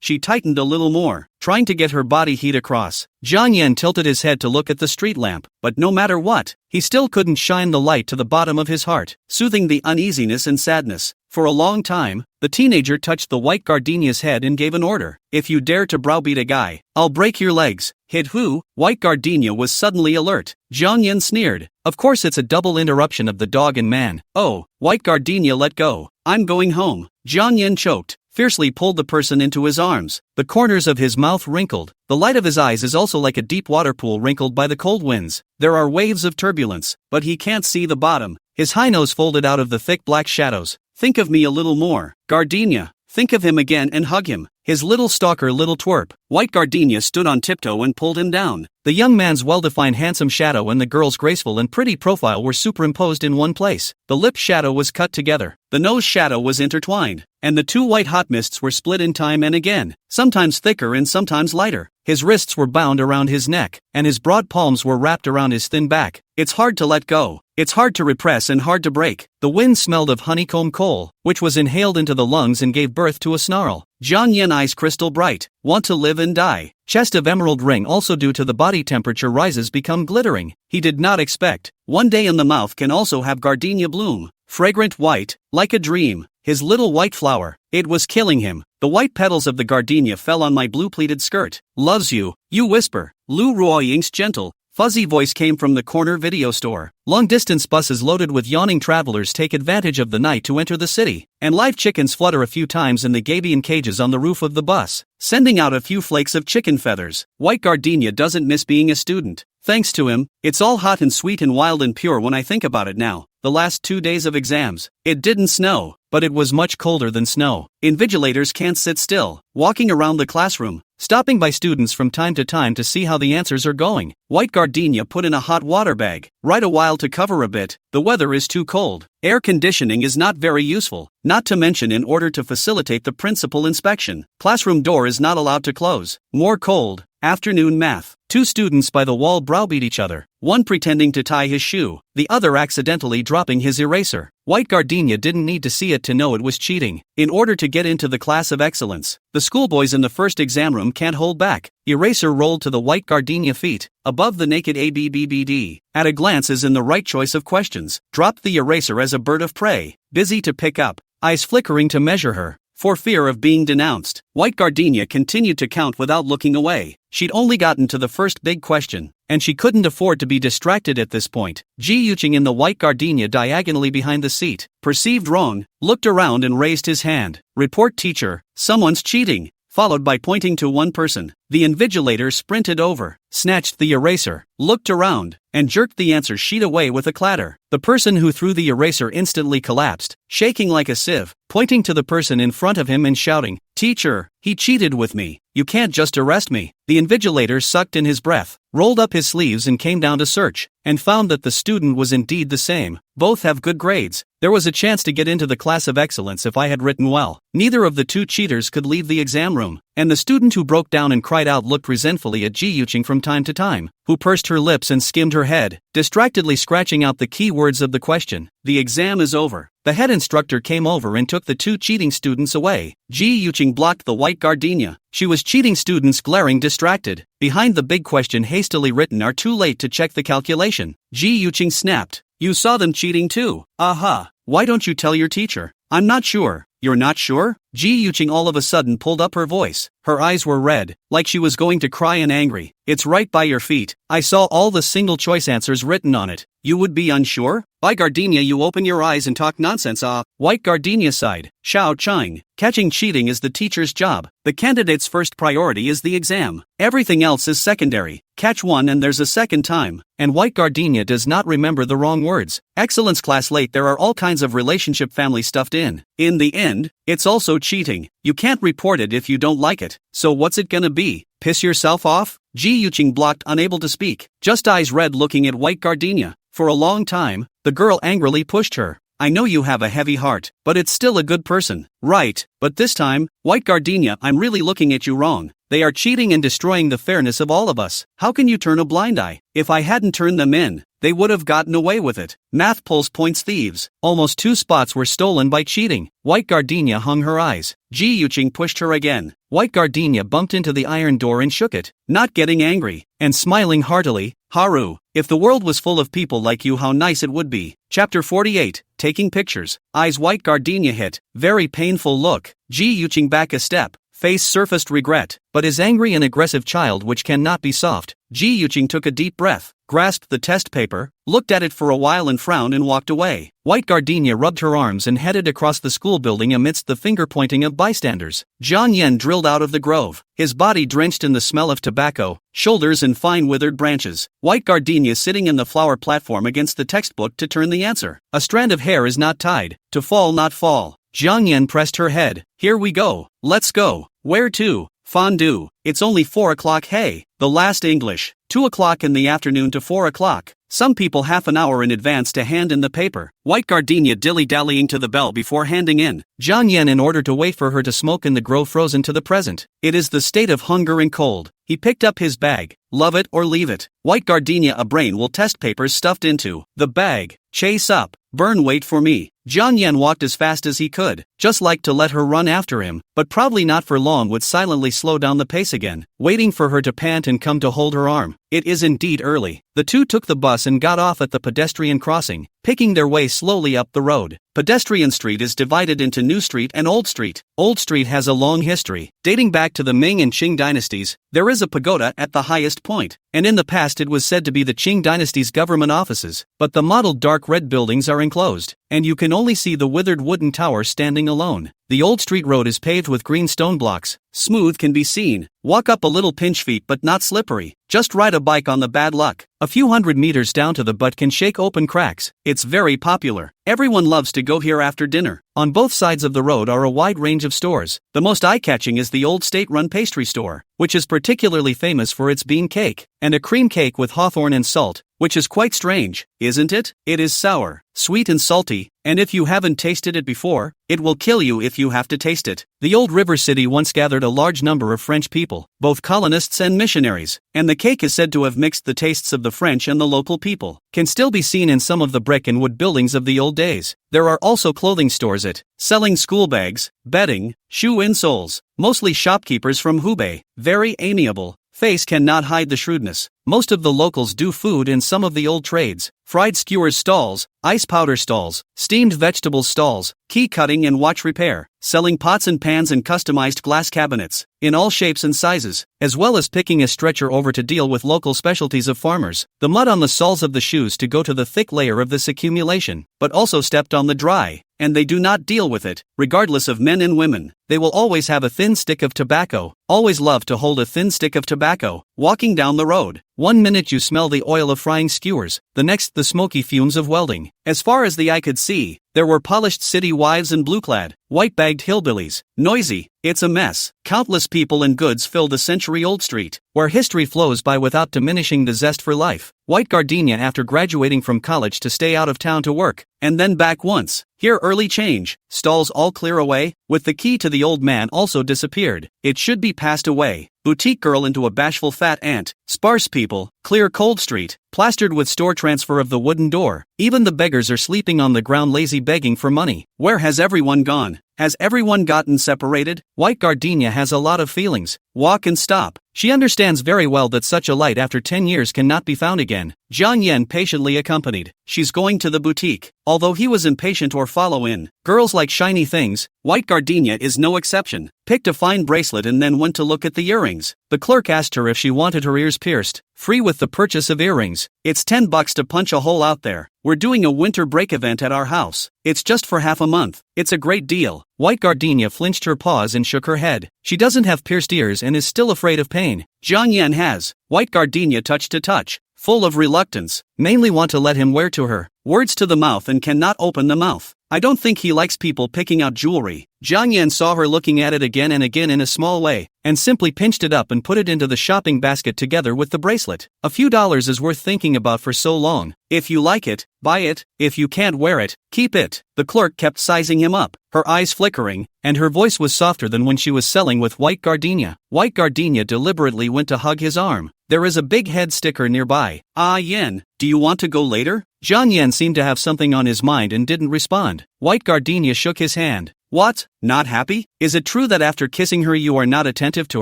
She tightened a little more, trying to get her body heat across. Jiangyan tilted his head to look at the street lamp, but no matter what, he still couldn't shine the light to the bottom of his heart, soothing the uneasiness and sadness. For a long time, the teenager touched the white gardenia's head and gave an order. If you dare to browbeat a guy, I'll break your legs. Hit who? White gardenia was suddenly alert. Jiangyan sneered. Of course it's a double interruption of the dog and man. Oh, white gardenia let go. I'm going home. Jiangyan choked, fiercely pulled the person into his arms. The corners of his mouth wrinkled. The light of his eyes is also like a deep water pool wrinkled by the cold winds. There are waves of turbulence, but he can't see the bottom. His high nose folded out of the thick black shadows. Think of me a little more, gardenia. Think of him again and hug him. His little stalker, little twerp. White gardenia stood on tiptoe and pulled him down. The young man's well-defined handsome shadow and the girl's graceful and pretty profile were superimposed in one place. The lip shadow was cut together. The nose shadow was intertwined. And the two white hot mists were split in time and again, sometimes thicker and sometimes lighter. His wrists were bound around his neck, and his broad palms were wrapped around his thin back. It's hard to let go. It's hard to repress and hard to break. The wind smelled of honeycomb coal, which was inhaled into the lungs and gave birth to a snarl. Jiangyan eyes crystal bright. Want to live and die. Chest of emerald ring also due to the body temperature rises become glittering. He did not expect. One day in the mouth can also have gardenia bloom. Fragrant white, like a dream. His little white flower. It was killing him. The white petals of the gardenia fell on my blue pleated skirt. Loves you, you whisper. Lu Ruoying's gentle, fuzzy voice came from the corner video store. Long-distance buses loaded with yawning travelers take advantage of the night to enter the city, and live chickens flutter a few times in the gabion cages on the roof of the bus, sending out a few flakes of chicken feathers. White gardenia doesn't miss being a student. Thanks to him, it's all hot and sweet and wild and pure when I think about it now. The last 2 days of exams. It didn't snow, but it was much colder than snow. Invigilators can't sit still, walking around the classroom, stopping by students from time to time to see how the answers are going. White gardenia put in a hot water bag, right a while to cover a bit. The weather is too cold. Air conditioning is not very useful, not to mention in order to facilitate the principal inspection. Classroom door is not allowed to close. More cold. Afternoon math. Two students by the wall browbeat each other, one pretending to tie his shoe, the other accidentally dropping his eraser. White gardenia didn't need to see it to know it was cheating. In order to get into the class of excellence, the schoolboys in the first exam room can't hold back. Eraser rolled to the white gardenia feet, above the naked ABBBD. At a glance is in the right choice of questions. Dropped the eraser as a bird of prey, busy to pick up, eyes flickering to measure her. For fear of being denounced, white gardenia continued to count without looking away. She'd only gotten to the first big question, and she couldn't afford to be distracted at this point. Ji Yuqing in the white gardenia diagonally behind the seat, perceived wrong, looked around and raised his hand. Report teacher, someone's cheating, followed by pointing to one person. The invigilator sprinted over, snatched the eraser, looked around, and jerked the answer sheet away with a clatter. The person who threw the eraser instantly collapsed, shaking like a sieve, pointing to the person in front of him and shouting, "Teacher, he cheated with me. You can't just arrest me." The invigilator sucked in his breath, rolled up his sleeves and came down to search, and found that the student was indeed the same. Both have good grades. There was a chance to get into the class of excellence if I had written well. Neither of the two cheaters could leave the exam room, and the student who broke down and cried out looked resentfully at Ji Yuqing from time to time, who pursed her lips and skimmed her head, distractedly scratching out the key words of the question. The exam is over. The head instructor came over and took the two cheating students away. Ji Yuqing blocked the white gardenia. She was cheating students glaring distracted. Behind the big question hastily written are too late to check the calculation. Ji Yuqing snapped. You saw them cheating too. Aha. Why don't you tell your teacher? I'm not sure. You're not sure? Ji Yuqing all of a sudden pulled up her voice. Her eyes were red, like she was going to cry and angry. It's right by your feet. I saw all the single choice answers written on it. You would be unsure? By Gardenia, you open your eyes and talk nonsense. White Gardenia sighed. Shao Chang. Catching cheating is the teacher's job. The candidate's first priority is the exam. Everything else is secondary. Catch one and there's a second time. And White Gardenia does not remember the wrong words. Excellence class late, there are all kinds of relationship family stuffed in. In the end, it's also cheating. You can't report it if you don't like it. So what's it gonna be? Piss yourself off? Ji Yuqing blocked, unable to speak, just eyes red looking at White Gardenia. For a long time, the girl angrily pushed her. I know you have a heavy heart, but it's still a good person, right? But this time, White Gardenia, I'm really looking at you wrong. They are cheating and destroying the fairness of all of us. How can you turn a blind eye? If I hadn't turned them in, they would have gotten away with it. Math pulls points thieves. Almost 2 spots were stolen by cheating. White Gardenia hung her eyes. Ji Yuqing pushed her again. White Gardenia bumped into the iron door and shook it, not getting angry, and smiling heartily. Haru, if the world was full of people like you, how nice it would be. Chapter 48, Taking Pictures. Eyes White Gardenia hit. Very painful look. Ji Yuqing back a step. Face surfaced regret, but is angry and aggressive child which cannot be soft. Ji Yuqing took a deep breath, grasped the test paper, looked at it for a while and frowned and walked away. White Gardenia rubbed her arms and headed across the school building amidst the finger-pointing of bystanders. Jiang Yen drilled out of the grove, his body drenched in the smell of tobacco, shoulders in fine withered branches. White Gardenia sitting in the flower platform against the textbook to turn the answer. A strand of hair is not tied, to fall not fall. Jiang Yen pressed her head. Here we go. Let's go. Where to? Fondue. It's only 4 o'clock. Hey, the last English. 2 o'clock in the afternoon to 4 o'clock. Some people half an hour in advance to hand in the paper. White Gardenia dilly-dallying to the bell before handing in. Jiang Yen in order to wait for her to smoke in the grove frozen to the present. It is the state of hunger and cold. He picked up his bag. Love it or leave it. White Gardenia, a brain will test papers stuffed into the bag. Chase up. Burn, wait for me. Jiang Yen walked as fast as he could, just like to let her run after him, but probably not for long, would silently slow down the pace again, waiting for her to pant and come to hold her arm. It is indeed early. The two took the bus and got off at the pedestrian crossing, picking their way slowly up the road. Pedestrian Street is divided into New Street and Old Street. Old Street has a long history, dating back to the Ming and Qing dynasties. There is a pagoda at the highest point, and in the past it was said to be the Qing dynasty's government offices, but the mottled dark red buildings are enclosed, and you can only see the withered wooden tower standing alone. The Old Street road is paved with green stone blocks, smooth can be seen. Walk up a little, pinch feet but not slippery. Just ride a bike on the bad luck. A few hundred meters down to the butt can shake open cracks. It's very popular. Everyone loves to go here after dinner. On both sides of the road are a wide range of stores. The most eye-catching is the old state-run pastry store, which is particularly famous for its bean cake, and a cream cake with hawthorn and salt, which is quite strange, isn't it? It is sour, sweet and salty, and if you haven't tasted it before, it will kill you if you have to taste it. The old river city once gathered a large number of French people, both colonists and missionaries, and the cake is said to have mixed the tastes of the French and the local people. Can still be seen in some of the brick and wood buildings of the old days. There are also clothing stores selling school bags, bedding, shoe insoles, mostly shopkeepers from Hubei, very amiable. Face cannot hide the shrewdness. Most of the locals do food in some of the old trades. Fried skewers stalls, ice powder stalls, steamed vegetables stalls, key cutting and watch repair, selling pots and pans and customized glass cabinets, in all shapes and sizes, as well as picking a stretcher over to deal with local specialties of farmers. The mud on the soles of the shoes to go to the thick layer of this accumulation, but also stepped on the dry, and they do not deal with it, regardless of men and women. They will always have a thin stick of tobacco, always love to hold a thin stick of tobacco, walking down the road. 1 minute you smell the oil of frying skewers, the next the smoky fumes of welding. As far as the eye could see, there were polished city wives and blue-clad, white-bagged hillbillies. Noisy, it's a mess. Countless people and goods fill the century-old street, where history flows by without diminishing the zest for life. White Gardenia after graduating from college to stay out of town to work, and then back once. Here early change, stalls all clear away, with the key to the old man also disappeared. It should be passed away. Boutique girl into a bashful fat aunt. Sparse people, clear cold street, plastered with store transfer of the wooden door. Even the beggars are sleeping on the ground lazy begging for money. Where has everyone gone? Has everyone gotten separated? White gardenia has a lot of feelings. Walk and stop. She understands very well that such a light after 10 years cannot be found again. Jiang Yan patiently accompanied. She's going to the boutique. Although he was impatient or follow in. Girls like shiny things. White gardenia is no exception. Picked a fine bracelet and then went to look at the earrings. The clerk asked her if she wanted her ears pierced. Free with the purchase of earrings. It's $10 to punch a hole out there. We're doing a winter break event at our house. It's just for half a month. It's a great deal. White gardenia flinched her paws and shook her head. She doesn't have pierced ears and is still afraid of pain. Jiang Yan has. White gardenia touch to touch. Full of reluctance. Mainly want to let him wear to her. Words to the mouth and cannot open the mouth. I don't think he likes people picking out jewelry. Jiang Yan saw her looking at it again and again in a small way, and simply pinched it up and put it into the shopping basket together with the bracelet. A few dollars is worth thinking about for so long. If you like it, buy it. If you can't wear it, keep it. The clerk kept sizing him up, her eyes flickering, and her voice was softer than when she was selling with White gardenia. White gardenia deliberately went to hug his arm. There is a big head sticker nearby. Ah Yen, do you want to go later? Jiang Yan seemed to have something on his mind and didn't respond. White gardenia shook his hand. What? Not happy? Is it true that after kissing her you are not attentive to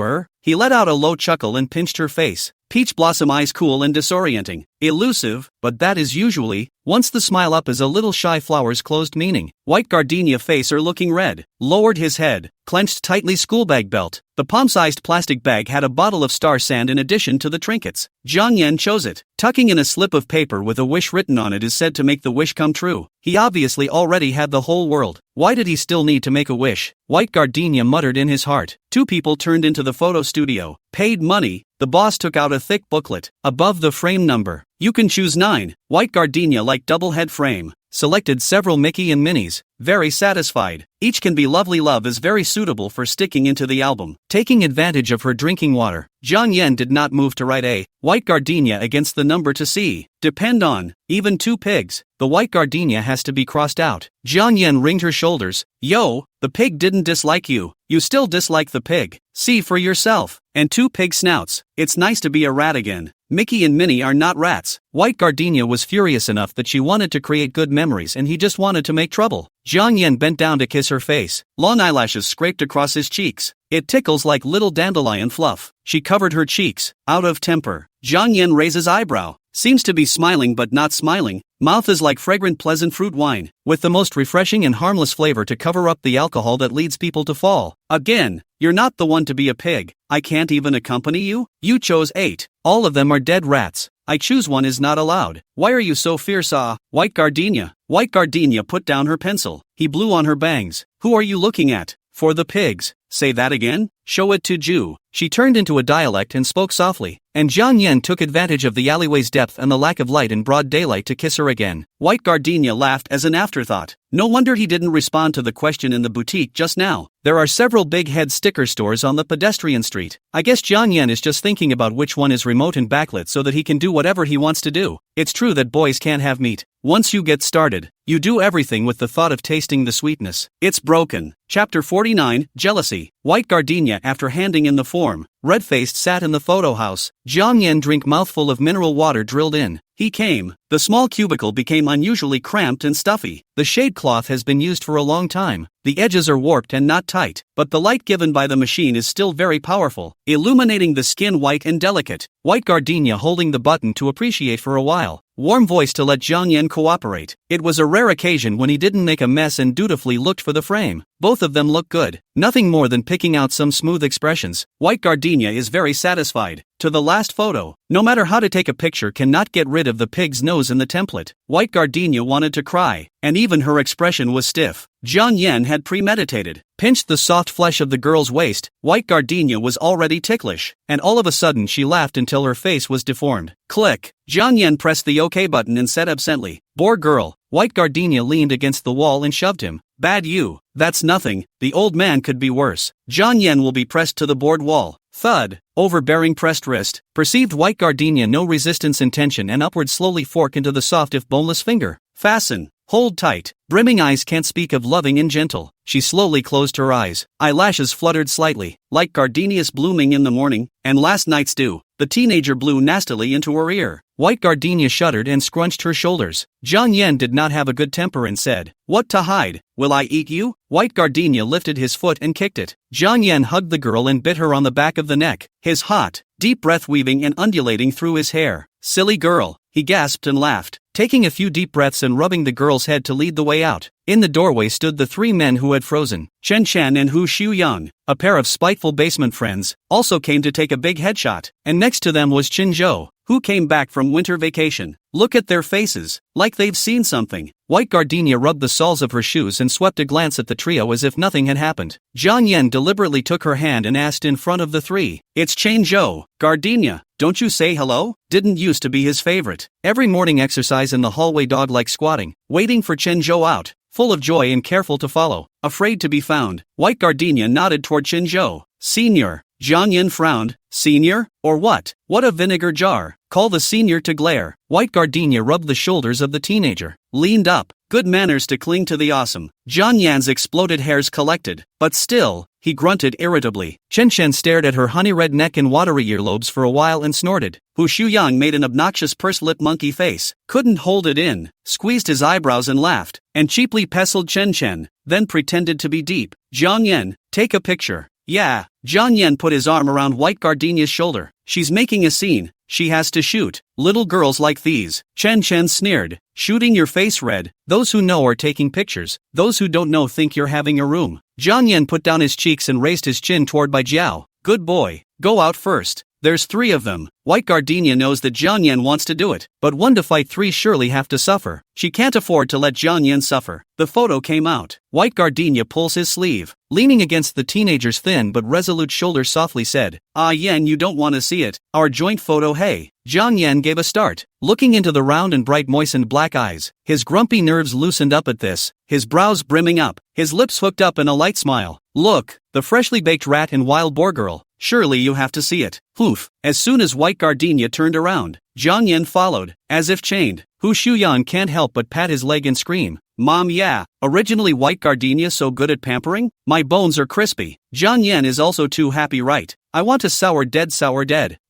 her? He let out a low chuckle and pinched her face. Peach blossom eyes cool and disorienting. Elusive, but that is usually, once the smile up is a little shy flower's closed meaning. White gardenia face are looking red. Lowered his head. Clenched tightly schoolbag belt. The palm-sized plastic bag had a bottle of star sand in addition to the trinkets. Jiang Yan chose it. Tucking in a slip of paper with a wish written on it is said to make the wish come true. He obviously already had the whole world. Why did he still need to make a wish? White gardenia muttered in his heart. Two people turned into the photo studio. Paid money. The boss took out a thick booklet. Above the frame number. You can choose 9. White gardenia like double head frame. Selected several Mickey and Minnies. Very satisfied. Each can be lovely. Love is very suitable for sticking into the album. Taking advantage of her drinking water. Jiang Yan did not move to write A. White gardenia against the number to C. Depend on. Even 2 pigs. The white gardenia has to be crossed out. Jiang Yan wringed her shoulders. Yo, the pig didn't dislike you. You still dislike the pig. See for yourself. And 2 pig snouts. It's nice to be a rat again. Mickey and Minnie are not rats. White gardenia was furious enough that she wanted to create good memories and he just wanted to make trouble. Jiang Yan bent down to kiss her face. Long eyelashes scraped across his cheeks. It tickles like little dandelion fluff. She covered her cheeks. Out of temper. Jiang Yan raises eyebrow. Seems to be smiling but not smiling. Mouth is like fragrant pleasant fruit wine, with the most refreshing and harmless flavor to cover up the alcohol that leads people to fall. Again, you're not the one to be a pig. I can't even accompany you? You chose 8. All of them are dead rats. I choose one is not allowed. Why are you so fierce? White gardenia. White gardenia put down her pencil. He blew on her bangs. Who are you looking at? For the pigs. Say that again? Show it to Ju. She turned into a dialect and spoke softly, and Jiang Yan took advantage of the alleyway's depth and the lack of light in broad daylight to kiss her again. White gardenia laughed as an afterthought. No wonder he didn't respond to the question in the boutique just now. There are several big head sticker stores on the pedestrian street. I guess Jiang Yan is just thinking about which one is remote and backlit so that he can do whatever he wants to do. It's true that boys can't have meat. Once you get started, you do everything with the thought of tasting the sweetness. It's broken. Chapter 49, Jealousy. White gardenia after handing in the form, red-faced sat in the photo house. Jiang Yan drink mouthful of mineral water drilled in. He came. The small cubicle became unusually cramped and stuffy. The shade cloth has been used for a long time. The edges are warped and not tight, but the light given by the machine is still very powerful, illuminating the skin white and delicate. White gardenia holding the button to appreciate for a while. Warm voice to let Jiang Yan cooperate. It was a rare occasion when he didn't make a mess and dutifully looked for the frame. Both of them look good. Nothing more than picking out some smooth expressions. White gardenia is very satisfied. To the last photo. No matter how to take a picture cannot get rid of the pig's nose in the template. White gardenia wanted to cry, and even her expression was stiff. Jiang Yan had premeditated. Pinched the soft flesh of the girl's waist. White gardenia was already ticklish, and all of a sudden she laughed until her face was deformed. Click. Jiang Yan pressed the OK button and said absently, "Poor girl." White gardenia leaned against the wall and shoved him. "Bad you. That's nothing. The old man could be worse." Jiang Yan will be pressed to the board wall. Thud. Overbearing pressed wrist. Perceived white gardenia no resistance in tension and upward slowly fork into the soft if boneless finger. Fasten. Hold tight. Brimming eyes can't speak of loving and gentle. She slowly closed her eyes. Eyelashes fluttered slightly, like gardenias blooming in the morning, and last night's dew. The teenager blew nastily into her ear. White Gardenia shuddered and scrunched her shoulders. Jiang Yan did not have a good temper and said, "What to hide? Will I eat you?" White Gardenia lifted his foot and kicked it. Jiang Yan hugged the girl and bit her on the back of the neck, his hot, deep breath weaving and undulating through his hair. "Silly girl," he gasped and laughed, taking a few deep breaths and rubbing the girl's head to lead the way out. In the doorway stood the three men who had frozen. Chen Chen and Hu Xiuyang, a pair of spiteful basement friends, also came to take a big headshot, and next to them was Qin Zhou, who came back from winter vacation. Look at their faces, like they've seen something. White Gardenia rubbed the soles of her shoes and swept a glance at the trio as if nothing had happened. Jiang Yan deliberately took her hand and asked in front of the three, "It's Chen Zhou, Gardenia, don't you say hello?" Didn't used to be his favorite. Every morning exercise in the hallway, dog-like squatting, waiting for Chen Zhou out, full of joy and careful to follow, afraid to be found. White Gardenia nodded toward Chen Zhou. "Senior." Jiang Yan frowned. "Senior? Or what? What a vinegar jar. Call the senior to glare." White Gardenia rubbed the shoulders of the teenager, leaned up, good manners to cling to the awesome. Jiang Yan's exploded hairs collected, but still, he grunted irritably. Chen Chen stared at her honey-red neck and watery earlobes for a while and snorted. Hu Xiuyang made an obnoxious pursed-lip monkey face, couldn't hold it in, squeezed his eyebrows and laughed, and cheaply pestled Chen Chen, then pretended to be deep. "Jiang Yan, take a picture." "Yeah." Jiang Yan put his arm around White Gardenia's shoulder. "She's making a scene. She has to shoot. Little girls like these." Chen Chen sneered. "Shooting your face red. Those who know are taking pictures. Those who don't know think you're having a room." Jiang Yan put down his cheeks and raised his chin toward Bai Jiao. "Good boy. Go out first. There's three of them." White Gardenia knows that Jiang Yan wants to do it, but one to fight three surely have to suffer. She can't afford to let Jiang Yan suffer. The photo came out. White Gardenia pulls his sleeve. Leaning against the teenager's thin but resolute shoulder softly said, "Ah Yan, you don't want to see it. Our joint photo, hey." Jiang Yan gave a start, looking into the round and bright moistened black eyes. His grumpy nerves loosened up at this, his brows brimming up, his lips hooked up in a light smile. "Look, the freshly baked rat and wild boar girl. Surely you have to see it." Poof. As soon as White Gardenia turned around, Jiang Yan followed, as if chained. Hu Xiuyang can't help but pat his leg and scream, "Mom, yeah, originally White Gardenia so good at pampering? My bones are crispy." Jiang Yan is also too happy, right? "I want a sour dead."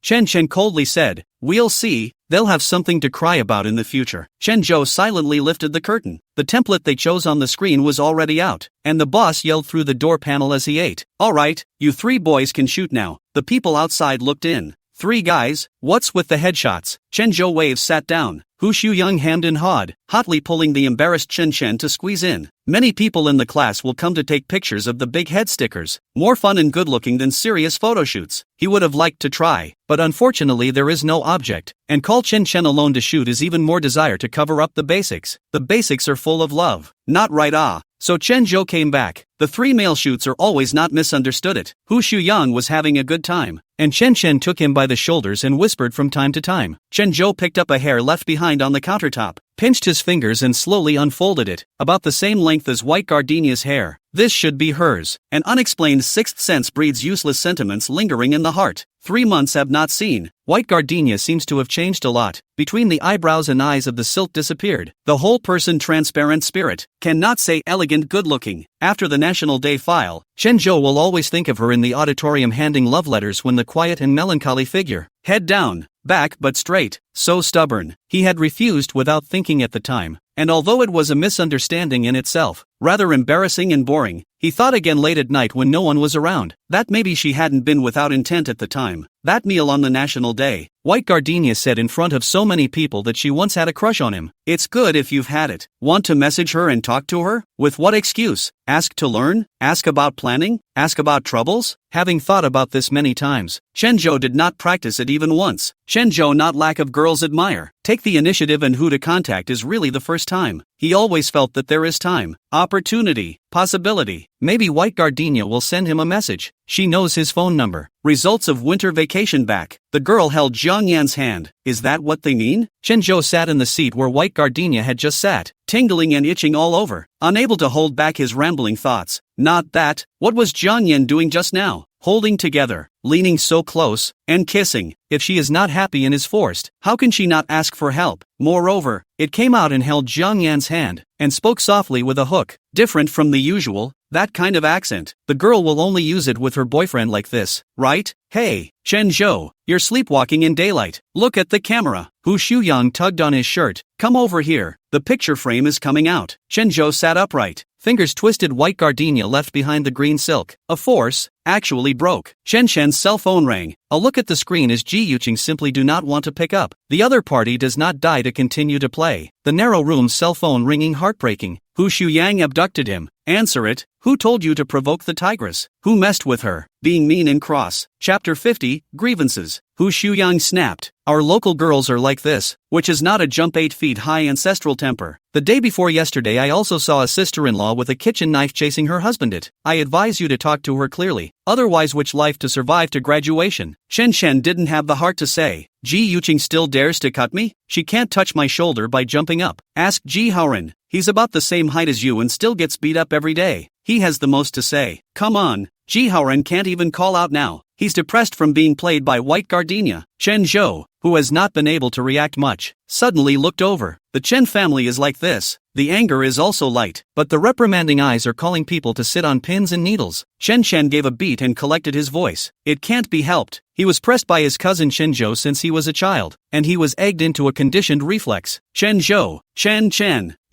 Chen Chen coldly said, "We'll see, they'll have something to cry about in the future." Chen Zhou silently lifted the curtain. The template they chose on the screen was already out, and the boss yelled through the door panel as he ate, "Alright, you three boys can shoot now." The people outside looked in. "Three guys, what's with the headshots?" Chen Zhou waves sat down. Hu Xiuyang hemmed and hawed, hotly pulling the embarrassed Chen Chen to squeeze in. "Many people in the class will come to take pictures of the big head stickers. More fun and good looking than serious photo shoots." He would have liked to try, but unfortunately there is no object, and call Chen Chen alone to shoot is even more desire to cover up the basics. The basics are full of love. Not right, ah. So Chen Zhou came back. The three male shoots are always not misunderstood it. Hu Xiuyang was having a good time, and Chen Chen took him by the shoulders and whispered from time to time. Chen Zhou picked up a hair left behind on the countertop, pinched his fingers and slowly unfolded it, about the same length as White Gardenia's hair. This should be hers. An unexplained sixth sense breeds useless sentiments lingering in the heart. 3 months have not seen. White Gardenia seems to have changed a lot. Between the eyebrows and eyes of the silk disappeared. The whole person transparent spirit. Cannot say elegant good looking. After the National Day file, Chen Zhou will always think of her in the auditorium handing love letters when the quiet and melancholy figure. Head down, back but straight, so stubborn. He had refused without thinking at the time, and although it was a misunderstanding in itself, rather embarrassing and boring, he thought again late at night when no one was around, that maybe she hadn't been without intent at the time. That meal on the National Day, White Gardenia said in front of so many people that she once had a crush on him. It's good if you've had it. Want to message her and talk to her? With what excuse? Ask to learn? Ask about planning? Ask about troubles? Having thought about this many times, Chen Zhou did not practice it even once. Chen Zhou not lack of girls admire. Take the initiative and who to contact is really the first time. He always felt that there is time, opportunity, possibility. Maybe White Gardenia will send him a message. She knows his phone number. Results of winter vacation back. The girl held Jiang Yan's hand. Is that what they mean? Chen Zhou sat in the seat where White Gardenia had just sat, tingling and itching all over, unable to hold back his rambling thoughts. Not that. What was Jiang Yan doing just now? Holding together, leaning so close, and kissing. If she is not happy and is forced, how can she not ask for help? Moreover, it came out and held Jiang Yan's hand, and spoke softly with a hook, different from the usual, that kind of accent. The girl will only use it with her boyfriend like this, right? Hey, Chen Zhou, you're sleepwalking in daylight. Look at the camera. Hu Shuyang tugged on his shirt. Come over here. The picture frame is coming out. Chen Zhou sat upright. Fingers twisted white gardenia left behind the green silk. A force actually broke. Shen Shen's cell phone rang. A look at the screen as Ji Yuqing simply do not want to pick up. The other party does not die to continue to play. The narrow room's cell phone ringing heartbreaking. Hu Shuyang abducted him. Answer it. Who told you to provoke the tigress? Who messed with her? Being mean and cross. Chapter 50, Grievances. Hu Shuyang snapped. Our local girls are like this, which is not a jump 8 feet high ancestral temper. The day before yesterday I also saw a sister-in-law with a kitchen knife chasing her husband. I advise you to talk to her clearly, otherwise which life to survive to graduation? Shen Shen didn't have the heart to say. Ji Yuqing still dares to cut me? She can't touch my shoulder by jumping up. Ask Ji Haoren. He's about the same height as you and still gets beat up every day. He has the most to say. Come on. Ji Haoren can't even call out now. He's depressed from being played by white gardenia. Chen Zhou, who has not been able to react much, suddenly looked over. The Chen family is like this. The anger is also light, but the reprimanding eyes are calling people to sit on pins and needles. Shen Shen gave a beat and collected his voice. It can't be helped. He was pressed by his cousin Shenzhou since he was a child, and he was egged into a conditioned reflex. Shenzhou, Chen,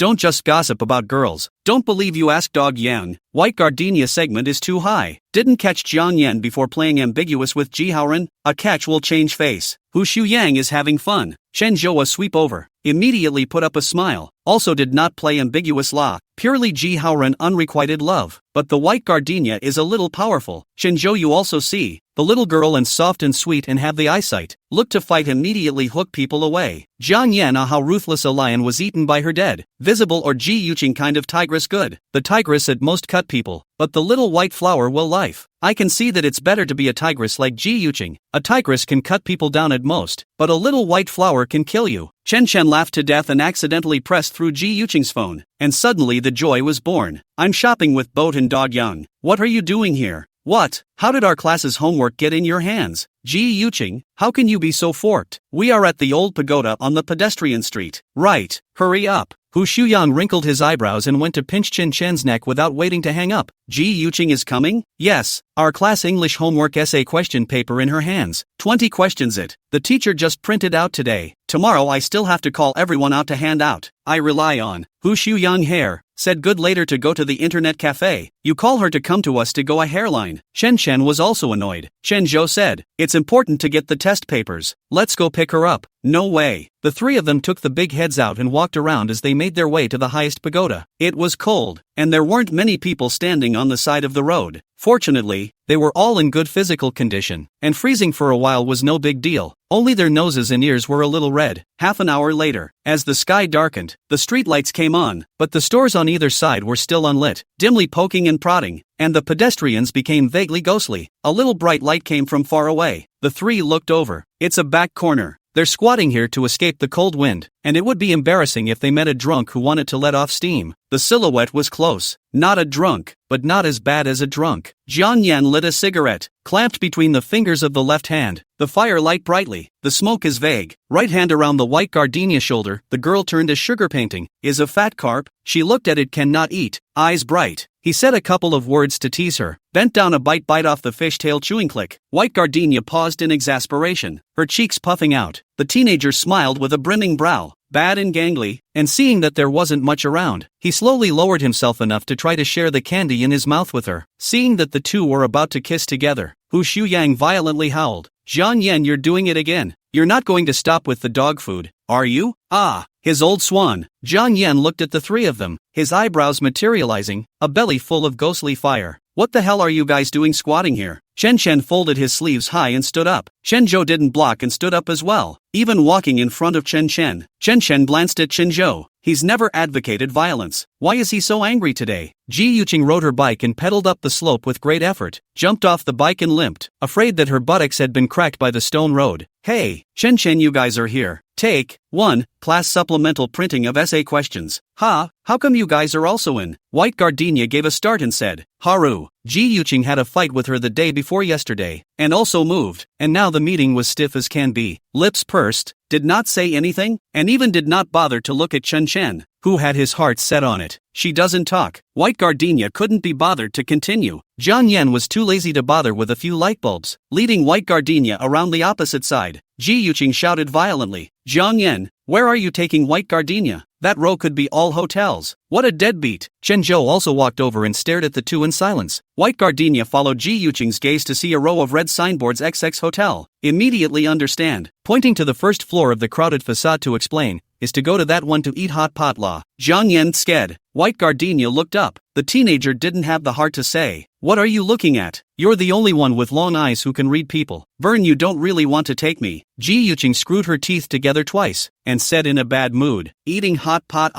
don't just gossip about girls. Don't believe you ask Dog Yang. White gardenia segment is too high. Didn't catch Jiang Yan before playing ambiguous with Ji Haoren? A catch will change face. Hu Shuyang is having fun. Shenzhou a sweep over. Immediately put up a smile. Also did not play ambiguous la. Purely Ji Haoren unrequited love. But the white gardenia is a little powerful. Shenzhou you also see. The little girl and soft and sweet and have the eyesight. Look to fight immediately hook people away. Jiang Yan how ruthless a lion was eaten by her dead. Visible or Ji Yuqing kind of tigress good. The tigress at most cut people, but the little white flower will life. I can see that it's better to be a tigress like Ji Yuqing. A tigress can cut people down at most, but a little white flower can kill you. Chen Chen laughed to death and accidentally pressed through Ji Yuqing's phone, and suddenly the joy was born. I'm shopping with Boat and Dog Yang. What are you doing here? What? How did our class's homework get in your hands? Ji Yuqing, how can you be so forked? We are at the old pagoda on the pedestrian street. Right, hurry up. Hu Shuyang wrinkled his eyebrows and went to pinch Chen Chen's neck without waiting to hang up. Ji Yuqing is coming? Yes, our class English homework essay question paper in her hands. 20 questions it. The teacher just printed out today. Tomorrow I still have to call everyone out to hand out. I rely on. Hu Shuyang hair. Said good later to go to the internet cafe. You call her to come to us to go a hairline. Shen Shen was also annoyed. Shen Zhou said, it's important to get the test papers. Let's go pick her up. No way. The three of them took the big heads out and walked around as they made their way to the highest pagoda. It was cold, and there weren't many people standing on the side of the road. Fortunately, they were all in good physical condition, and freezing for a while was no big deal. Only their noses and ears were a little red. Half an hour later, as the sky darkened, the streetlights came on, but the stores on either side were still unlit, dimly poking and prodding, and the pedestrians became vaguely ghostly. A little bright light came from far away. The three looked over. It's a back corner. They're squatting here to escape the cold wind, and it would be embarrassing if they met a drunk who wanted to let off steam. The silhouette was close. Not a drunk, but not as bad as a drunk. Jiang Yan lit a cigarette, clamped between the fingers of the left hand. The fire light brightly. The smoke is vague. Right hand around the white gardenia shoulder, the girl turned a sugar painting. Is a fat carp. She looked at it cannot eat. Eyes bright. He said a couple of words to tease her, bent down a bite off the fishtail chewing click. White gardenia paused in exasperation, her cheeks puffing out. The teenager smiled with a brimming brow, bad and gangly, and seeing that there wasn't much around, he slowly lowered himself enough to try to share the candy in his mouth with her. Seeing that the two were about to kiss together, Hu Shuyang violently howled. Jiang Yan, you're doing it again. You're not going to stop with the dog food, are you? Ah, his old swan. Jiang Yan looked at the three of them, his eyebrows materializing, a belly full of ghostly fire. What the hell are you guys doing squatting here? Chen Chen folded his sleeves high and stood up. Chen Zhou didn't block and stood up as well, even walking in front of Chen Chen. Chen Chen glanced at Chen Zhou. He's never advocated violence. Why is he so angry today? Ji Yuqing rode her bike and pedaled up the slope with great effort, jumped off the bike and limped, afraid that her buttocks had been cracked by the stone road. Hey, Chen, you guys are here. Take 1, class supplemental printing of essay questions. How come you guys are also in? White Gardenia gave a start and said, Haru. Ji Yuqing had a fight with her the day before yesterday, and also moved, and now the meeting was stiff as can be, lips pursed, did not say anything, and even did not bother to look at Chen, who had his heart set on it. She doesn't talk. White Gardenia couldn't be bothered to continue. Jiang Yan was too lazy to bother with a few light bulbs, leading White Gardenia around the opposite side. Ji Yuqing shouted violently, Jiang Yan, where are you taking White Gardenia? That row could be all hotels. What a deadbeat. Chen Zhou also walked over and stared at the two in silence. White Gardenia followed Ji Yuqing's gaze to see a row of red signboards XX Hotel. Immediately understand. Pointing to the first floor of the crowded facade to explain, is to go to that one to eat hot pot la. Jiang Yan sked. White Gardenia looked up. The teenager didn't have the heart to say, what are you looking at? You're the only one with long eyes who can read people. Vern, you don't really want to take me. Ji Yuqing screwed her teeth together twice, and said in a bad mood, eating hot pot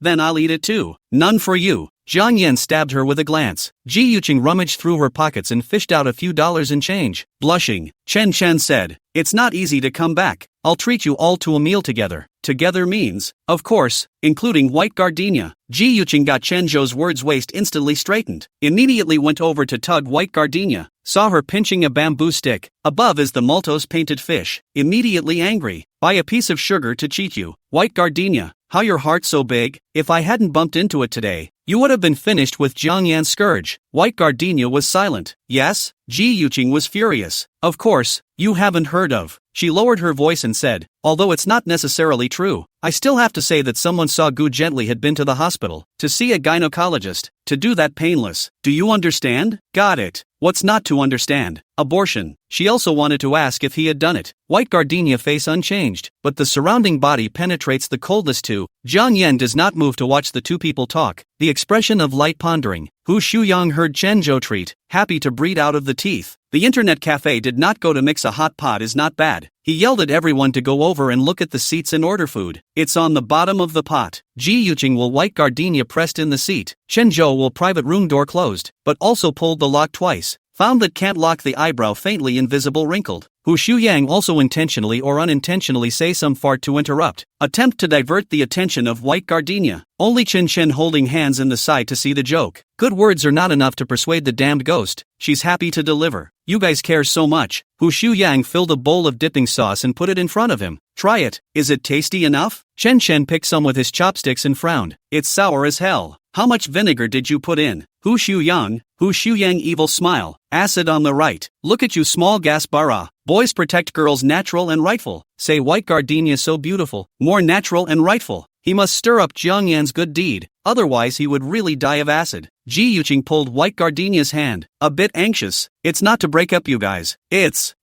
then I'll eat it too. None for you. Jiang Yan stabbed her with a glance. Ji Yuqing rummaged through her pockets and fished out a few dollars in change. Blushing, Chen said, it's not easy to come back. I'll treat you all to a meal together. Together means, of course, including White Gardenia. Ji Yuqing got Chen Zhou's words waist instantly straightened. Immediately went over to tug White Gardenia. Saw her pinching a bamboo stick. Above is the Maltos painted fish. Immediately angry. Buy a piece of sugar to cheat you. White Gardenia, how your heart so big? If I hadn't bumped into it today, you would have been finished with Jiang Yan's scourge. White Gardenia was silent. Yes? Ji Yuqing was furious. Of course, you haven't heard of. She lowered her voice and said, although it's not necessarily true, I still have to say that someone saw Gu Gently had been to the hospital, to see a gynecologist, to do that painless. Do you understand? Got it. What's not to understand? Abortion. She also wanted to ask if he had done it. White Gardenia face unchanged, but the surrounding body penetrates the coldness too. Jiang Yan does not move to watch the two people talk, the expression of light pondering. Hu Shuyang heard Chen Zhou treat, happy to breathe out of the teeth. The internet cafe did not go to mix a hot pot is not bad. He yelled at everyone to go over and look at the seats and order food. It's on the bottom of the pot. Ji Yuqing will White Gardenia pressed in the seat. Chen Zhou will private room door closed, but also pulled the lock twice. Found that can't lock the eyebrow faintly invisible wrinkled. Hu Shuyang also intentionally or unintentionally say some fart to interrupt. Attempt to divert the attention of White Gardenia. Only Chen holding hands in the side to see the joke. Good words are not enough to persuade the damned ghost. She's happy to deliver. You guys care so much. Hu Shuyang filled a bowl of dipping sauce and put it in front of him. Try it. Is it tasty enough? Chen picked some with his chopsticks and frowned. It's sour as hell. How much vinegar did you put in? Hu Shuyang evil smile. Acid on the right. Look at you small gas bara. Boys protect girls natural and rightful. Say White Gardenia so beautiful. More natural and rightful. He must stir up Jiang Yan's good deed, otherwise he would really die of acid. Ji Yuqing pulled White Gardenia's hand, a bit anxious. It's not to break up you guys. It's.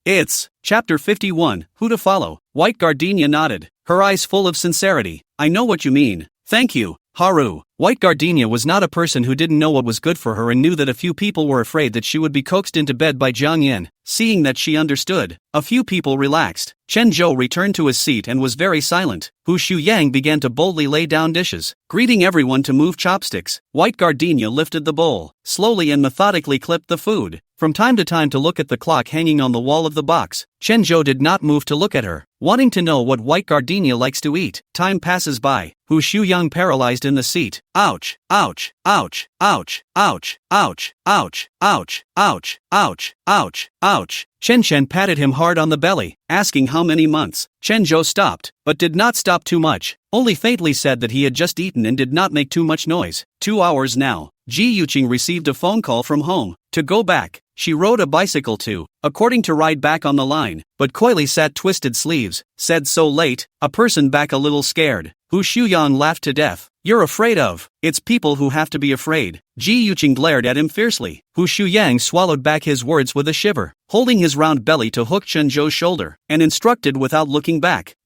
Chapter 51, Who to Follow. White Gardenia nodded, her eyes full of sincerity. I know what you mean. Thank you, Haru. White Gardenia was not a person who didn't know what was good for her and knew that a few people were afraid that she would be coaxed into bed by Jiang Yan. Seeing that she understood, a few people relaxed. Chen Zhou returned to his seat and was very silent. Hu Shuyang began to boldly lay down dishes, greeting everyone to move chopsticks. White Gardenia lifted the bowl, slowly and methodically clipped the food, from time to time to look at the clock hanging on the wall of the box. Chen Zhou did not move to look at her, wanting to know what White Gardenia likes to eat. Time passes by. Hu Shuyang paralyzed in the seat. Ouch, ouch, ouch, ouch, ouch, ouch, ouch, ouch, ouch, ouch, ouch, ouch. Chen patted him hard on the belly, asking how many months. Chen Zhou stopped, but did not stop too much, only faintly said that he had just eaten and did not make too much noise. 2 hours now. Ji Yuqing received a phone call from home, to go back. She rode a bicycle to, according to ride back on the line, but coyly sat twisted sleeves, said so late, a person back a little scared. Hu Shuyang laughed to death. You're afraid of, it's people who have to be afraid. Ji Yuqing glared at him fiercely. Hu Shuyang swallowed back his words with a shiver, holding his round belly to hook Chen Zhou's shoulder, and instructed without looking back.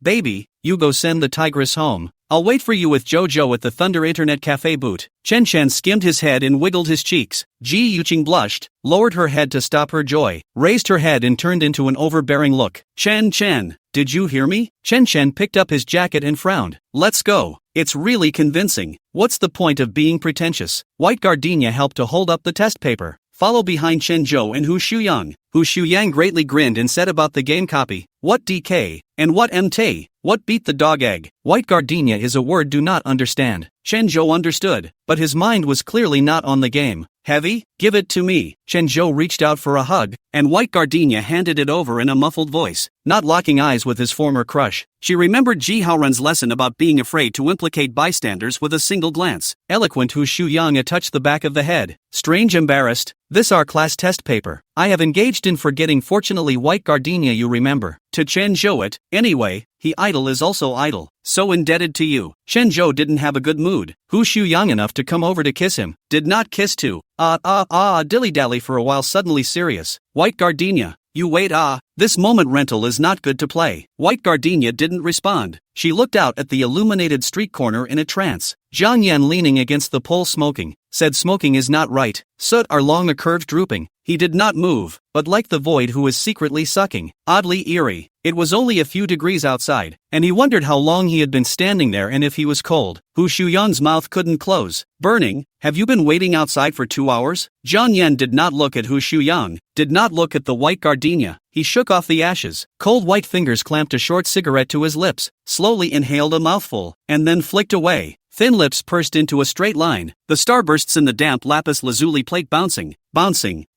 Baby, you go send the tigress home. I'll wait for you with Jojo at the Thunder Internet Cafe boot. Chen Chen skimmed his head and wiggled his cheeks. Ji Yuqing blushed, lowered her head to stop her joy, raised her head and turned into an overbearing look. Chen Chen, did you hear me? Chen Chen picked up his jacket and frowned. Let's go. It's really convincing. What's the point of being pretentious? White Gardenia helped to hold up the test paper. Follow behind Chen Zhou and Hu Shuyang. Hu Shuyang greatly grinned and said about the game copy, "What DK? And what MT? What beat the dog egg?" White Gardenia is a word do not understand. Chen Zhou understood, but his mind was clearly not on the game. Heavy? Give it to me. Chen Zhou reached out for a hug, and White Gardenia handed it over in a muffled voice, not locking eyes with his former crush. She remembered Ji Haoran's lesson about being afraid to implicate bystanders with a single glance. Eloquent Hu Shuyang touched the back of the head. Strange embarrassed. This our class test paper. I have engaged in forgetting fortunately White Gardenia you remember. To Chen Zhou it, anyway, he idle is also idle. So indebted to you. Chen Zhou didn't have a good mood. Hu Shuyang enough to come over to kiss him. Did not kiss too. Dilly-dally for a while suddenly serious. White Gardenia. You wait this moment rental is not good to play. White Gardenia didn't respond. She looked out at the illuminated street corner in a trance. Zhang Yan leaning against the pole smoking, said smoking is not right. Soot are long a curve drooping. He did not move, but like the void who is secretly sucking. Oddly eerie. It was only a few degrees outside, and he wondered how long he had been standing there and if he was cold. Hu Shuyang's mouth couldn't close. Burning? Have you been waiting outside for 2 hours? Zhang Yan did not look at Hu Shuyang, did not look at the White Gardenia. He shook off the ashes. Cold white fingers clamped a short cigarette to his lips, slowly inhaled a mouthful, and then flicked away. Thin lips pursed into a straight line, the starbursts in the damp lapis lazuli plate bouncing.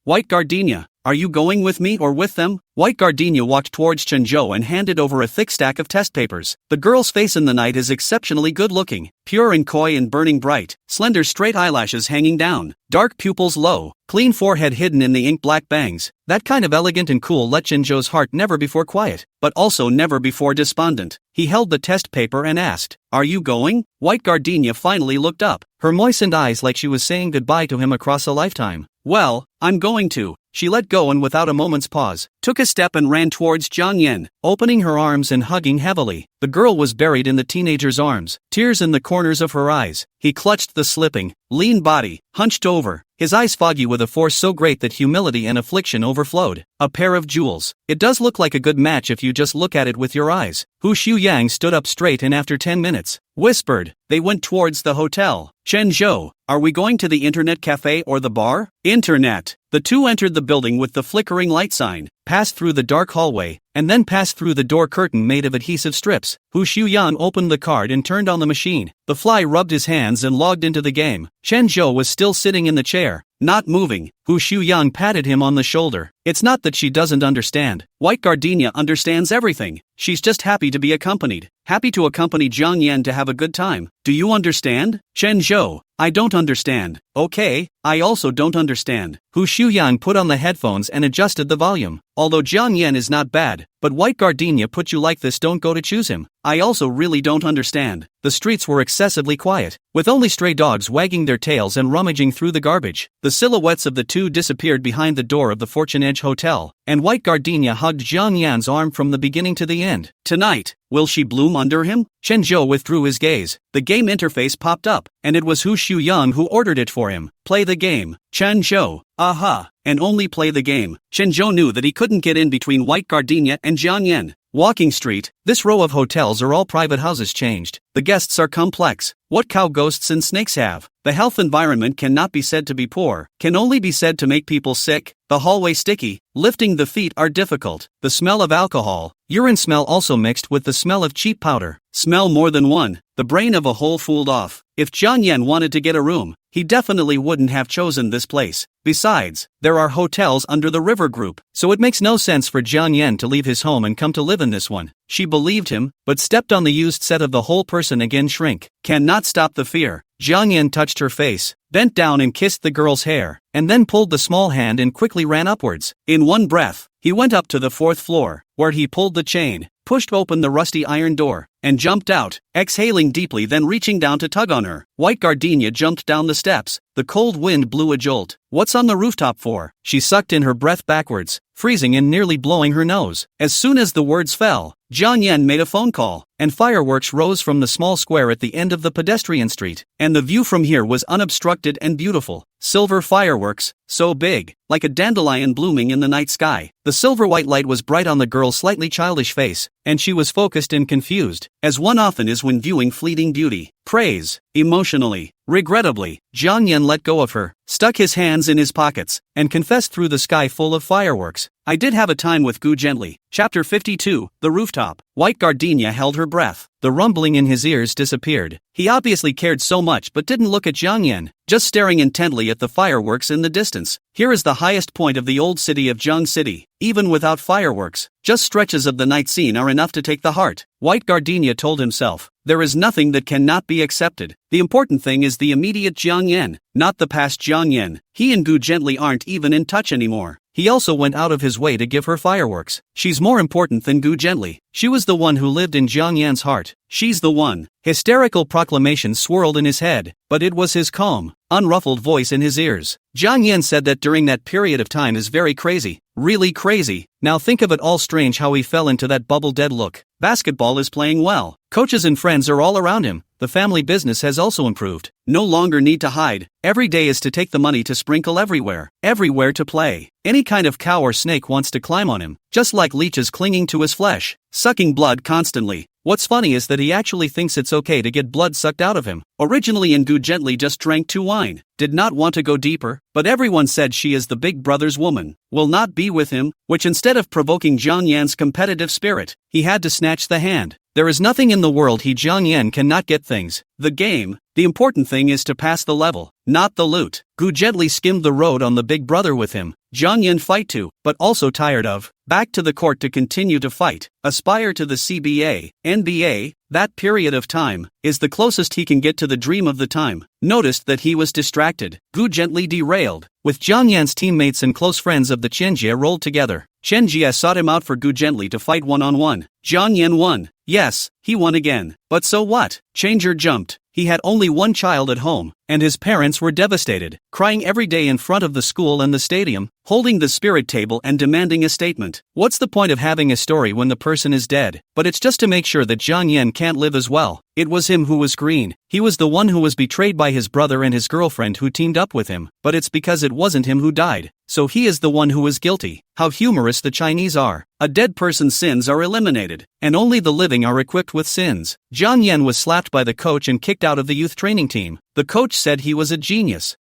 White Gardenia, are you going with me or with them? White Gardenia walked towards Chen Zhou and handed over a thick stack of test papers. The girl's face in the night is exceptionally good-looking, pure and coy and burning bright, slender straight eyelashes hanging down, dark pupils low, clean forehead hidden in the ink-black bangs. That kind of elegant and cool let Chen Zhou's heart never before quiet, but also never before despondent. He held the test paper and asked, "Are you going?" White Gardenia finally looked up, her moistened eyes like she was saying goodbye to him across a lifetime. "Well, I'm going to." She let go and without a moment's pause, took a step and ran towards Zhang Yan, opening her arms and hugging heavily. The girl was buried in the teenager's arms, tears in the corners of her eyes. He clutched the slipping, lean body, hunched over, his eyes foggy with a force so great that humility and affliction overflowed. A pair of jewels. It does look like a good match if you just look at it with your eyes. Hu Shuyang stood up straight and after 10 minutes, whispered. They went towards the hotel. Chen Zhou, are we going to the internet cafe or the bar? Internet. The two entered the building with the flickering light sign, passed through the dark hallway, and then passed through the door curtain made of adhesive strips. Hu Shuyang opened the card and turned on the machine. The fly rubbed his hands and logged into the game. Chen Zhou was still sitting in the chair, not moving. Hu Shuyang patted him on the shoulder. It's not that she doesn't understand. White Gardenia understands everything. She's just happy to be accompanied. Happy to accompany Zhang Yan to have a good time. Do you understand? Chen Zhou, I don't understand. Okay, I also don't understand. Hu Shuyang put on the headphones and adjusted the volume. Although Zhang Yan is not bad, but White Gardenia put you like this don't go to choose him. I also really don't understand. The streets were excessively quiet, with only stray dogs wagging their tails and rummaging through the garbage. The silhouettes of the two disappeared behind the door of the Fortune Edge Hotel, and White Gardenia hugged Zhang Yan's arm from the beginning to the end. Tonight, will she bloom under him? Chen Zhou withdrew his gaze. The game interface popped up, and it was Hu Shuyang who ordered it for him. Play the game. Chen Zhou. Aha. And only play the game. Chen Zhou knew that he couldn't get in between White Gardenia and Zhang Yan. Walking Street, this row of hotels are all private houses changed. The guests are complex. What cow ghosts and snakes have. The health environment cannot be said to be poor, can only be said to make people sick. The hallway sticky, lifting the feet are difficult. The smell of alcohol, urine smell also mixed with the smell of cheap powder. Smell more than one, the brain of a whole fooled off. If Zhang Yan wanted to get a room, he definitely wouldn't have chosen this place. Besides, there are hotels under the River Group, so it makes no sense for Zhang Yan to leave his home and come to live in this one. She believed him, but stepped on the used set of the whole person again shrink. Cannot stop the fear. Zhang Yan touched her face, bent down and kissed the girl's hair, and then pulled the small hand and quickly ran upwards. In one breath, he went up to the 4th floor, where he pulled the chain. pushed open the rusty iron door, and jumped out, exhaling deeply then reaching down to tug on her. White gardenia jumped down the steps. The cold wind blew a jolt. "What's on the rooftop for?" She sucked in her breath backwards, freezing and nearly blowing her nose. As soon as the words fell, Jiang Yan made a phone call, and fireworks rose from the small square at the end of the pedestrian street, and the view from here was unobstructed and beautiful. Silver fireworks, so big, like a dandelion blooming in the night sky. The silver-white light was bright on the girl's slightly childish face, and she was focused and confused, as one often is when viewing fleeting beauty. Praise. Emotionally, regrettably, Jiang Yan let go of her, stuck his hands in his pockets, and confessed through the sky full of fireworks. "I did have a time with Gu gently." Chapter 52, The Rooftop. White gardenia held her breath. The rumbling in his ears disappeared. He obviously cared so much but didn't look at Jiang Yan, just staring intently at the fireworks in the distance. Here is the highest point of the old city of Zheng City. Even without fireworks, just stretches of the night scene are enough to take the heart. White gardenia told himself. There is nothing that cannot be accepted. The important thing is the immediate Jiang Yan, not the past Jiang Yan. He and Gu gently aren't even in touch anymore. He also went out of his way to give her fireworks. She's more important than Gu gently. She was the one who lived in Jiang Yan's heart. She's the one. Hysterical proclamations swirled in his head, but it was his calm, unruffled voice in his ears. Jiang Yan said that during that period of time is very crazy. Really crazy. Now think of it all strange how he fell into that bubble-dead look. Basketball is playing well. Coaches and friends are all around him. The family business has also improved. No longer need to hide. Every day is to take the money to sprinkle everywhere. Everywhere to play. Any kind of cow or snake wants to climb on him, just like leeches clinging to his flesh, sucking blood constantly. What's funny is that he actually thinks it's okay to get blood sucked out of him. Originally Ngu gently just drank 2 wine, did not want to go deeper, but everyone said she is the big brother's woman, will not be with him, which instead of provoking Jiang Yan's competitive spirit, he had to snatch the hand. There is nothing in the world Jiang Yan cannot get things. The game. The important thing is to pass the level, not the loot. Gu gently skimmed the road on the big brother with him. Jiang Yan fight too, but also tired of. Back to the court to continue to fight. Aspire to the CBA, NBA, that period of time, is the closest he can get to the dream of the time. Noticed that he was distracted. Gu gently derailed. With Jiang Yan's teammates and close friends of the Chenjie rolled together. Chenjie sought him out for Gu gently to fight one-on-one. Jiang Yan won. Yes, he won again. But so what? Changer jumped. He had only one child at home, and his parents were devastated, crying every day in front of the school and the stadium, holding the spirit table and demanding a statement. What's the point of having a story when the person is dead? But it's just to make sure that Jiang Yan can't live as well. It was him who was green. He was the one who was betrayed by his brother and his girlfriend who teamed up with him, but it's because it wasn't him who died. So he is the one who is guilty. How humorous the Chinese are. A dead person's sins are eliminated, and only the living are equipped with sins. Jiang Yan was slapped by the coach and kicked out of the youth training team. The coach said he was a genius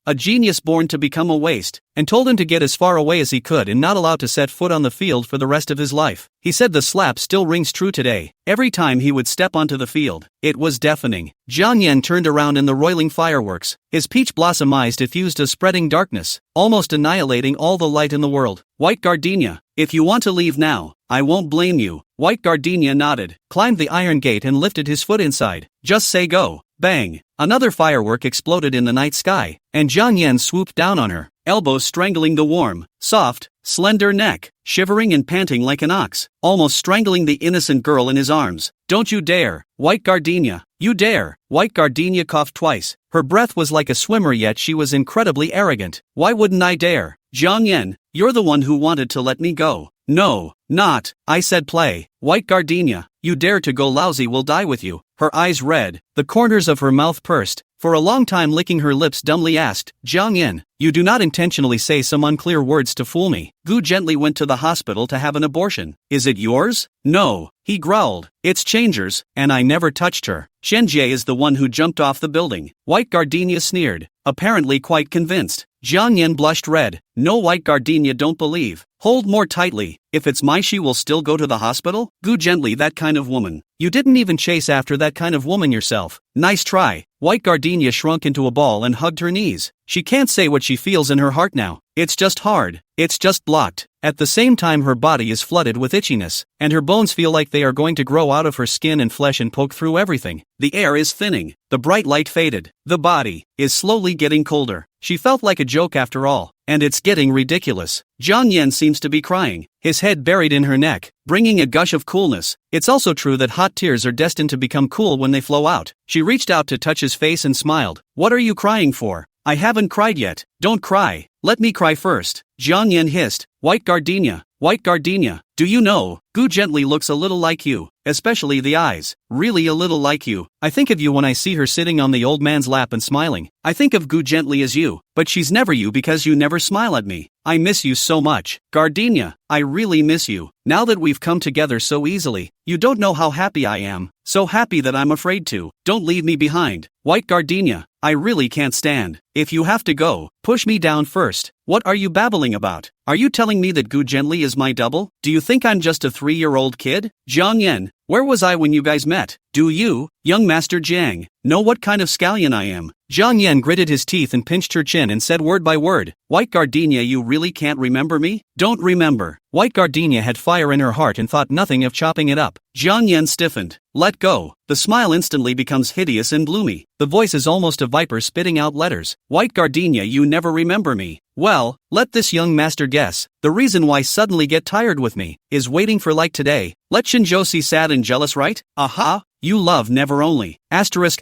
born to become a waste, and told him to get as far away as he could and not allowed to set foot on the field for the rest of his life. He said the slap still rings true today. Every time he would step onto the field, it was deafening. Jiang Yan turned around in the roiling fireworks. His peach blossom eyes diffused a spreading darkness, almost annihilating all the light in the world. White gardenia, if you want to leave now, I won't blame you. White gardenia nodded, climbed the iron gate and lifted his foot inside. Just say go. Bang! Another firework exploded in the night sky, and Jiang Yan swooped down on her, elbows strangling the warm, soft, slender neck, shivering and panting like an ox, almost strangling the innocent girl in his arms. Don't you dare, White gardenia, you dare! White gardenia coughed twice. Her breath was like a swimmer yet she was incredibly arrogant. Why wouldn't I dare? Jiang Yan, you're the one who wanted to let me go. No, not, I said play. White gardenia, you dare to go lousy will die with you. Her eyes red, the corners of her mouth pursed. For a long time licking her lips dumbly asked, Jiang Yan, you do not intentionally say some unclear words to fool me. Gu gently went to the hospital to have an abortion. Is it yours? No, he growled. It's Changer's, and I never touched her. Chenjie is the one who jumped off the building. White gardenia sneered, apparently quite convinced. Jiang Yan blushed red. No, White gardenia, don't believe. Hold more tightly. If it's my she will still go to the hospital? Gu gently, that kind of woman. You didn't even chase after that kind of woman yourself. Nice try. White gardenia shrunk into a ball and hugged her knees. She can't say what she feels in her heart now. It's just hard. It's just blocked. At the same time her body is flooded with itchiness, and her bones feel like they are going to grow out of her skin and flesh and poke through everything. The air is thinning. The bright light faded. The body is slowly getting colder. She felt like a joke after all, and it's getting ridiculous. Jiang Yan seems to be crying, his head buried in her neck, bringing a gush of coolness. It's also true that hot tears are destined to become cool when they flow out. She reached out to touch his face and smiled. What are you crying for? I haven't cried yet. Don't cry. Let me cry first. Jiang Yan hissed. White gardenia. White gardenia. Do you know, Gu gently looks a little like you, especially the eyes, really a little like you. I think of you when I see her sitting on the old man's lap and smiling. I think of Gu gently as you, but she's never you because you never smile at me. I miss you so much. Gardenia, I really miss you. Now that we've come together so easily, you don't know how happy I am. So happy that I'm afraid to. Don't leave me behind. White gardenia, I really can't stand. If you have to go, push me down first. What are you babbling about? Are you telling me that Gu gently is my double? Do you think I'm just a 3-year-old kid? Jiang Yan, where was I when you guys met? Do you, young Master Jiang, know what kind of scallion I am? Jiang Yan gritted his teeth and pinched her chin and said word by word, White gardenia, you really can't remember me? Don't remember. White gardenia had fire in her heart and thought nothing of chopping it up. Jiang Yan stiffened. Let go. The smile instantly becomes hideous and gloomy. The voice is almost a viper spitting out letters. White gardenia, you never remember me. Well, let this young master guess. The reason why suddenly get tired with me is waiting for like today. Let Shinjo see sad and jealous, right? Aha. You love never only. Asterisk.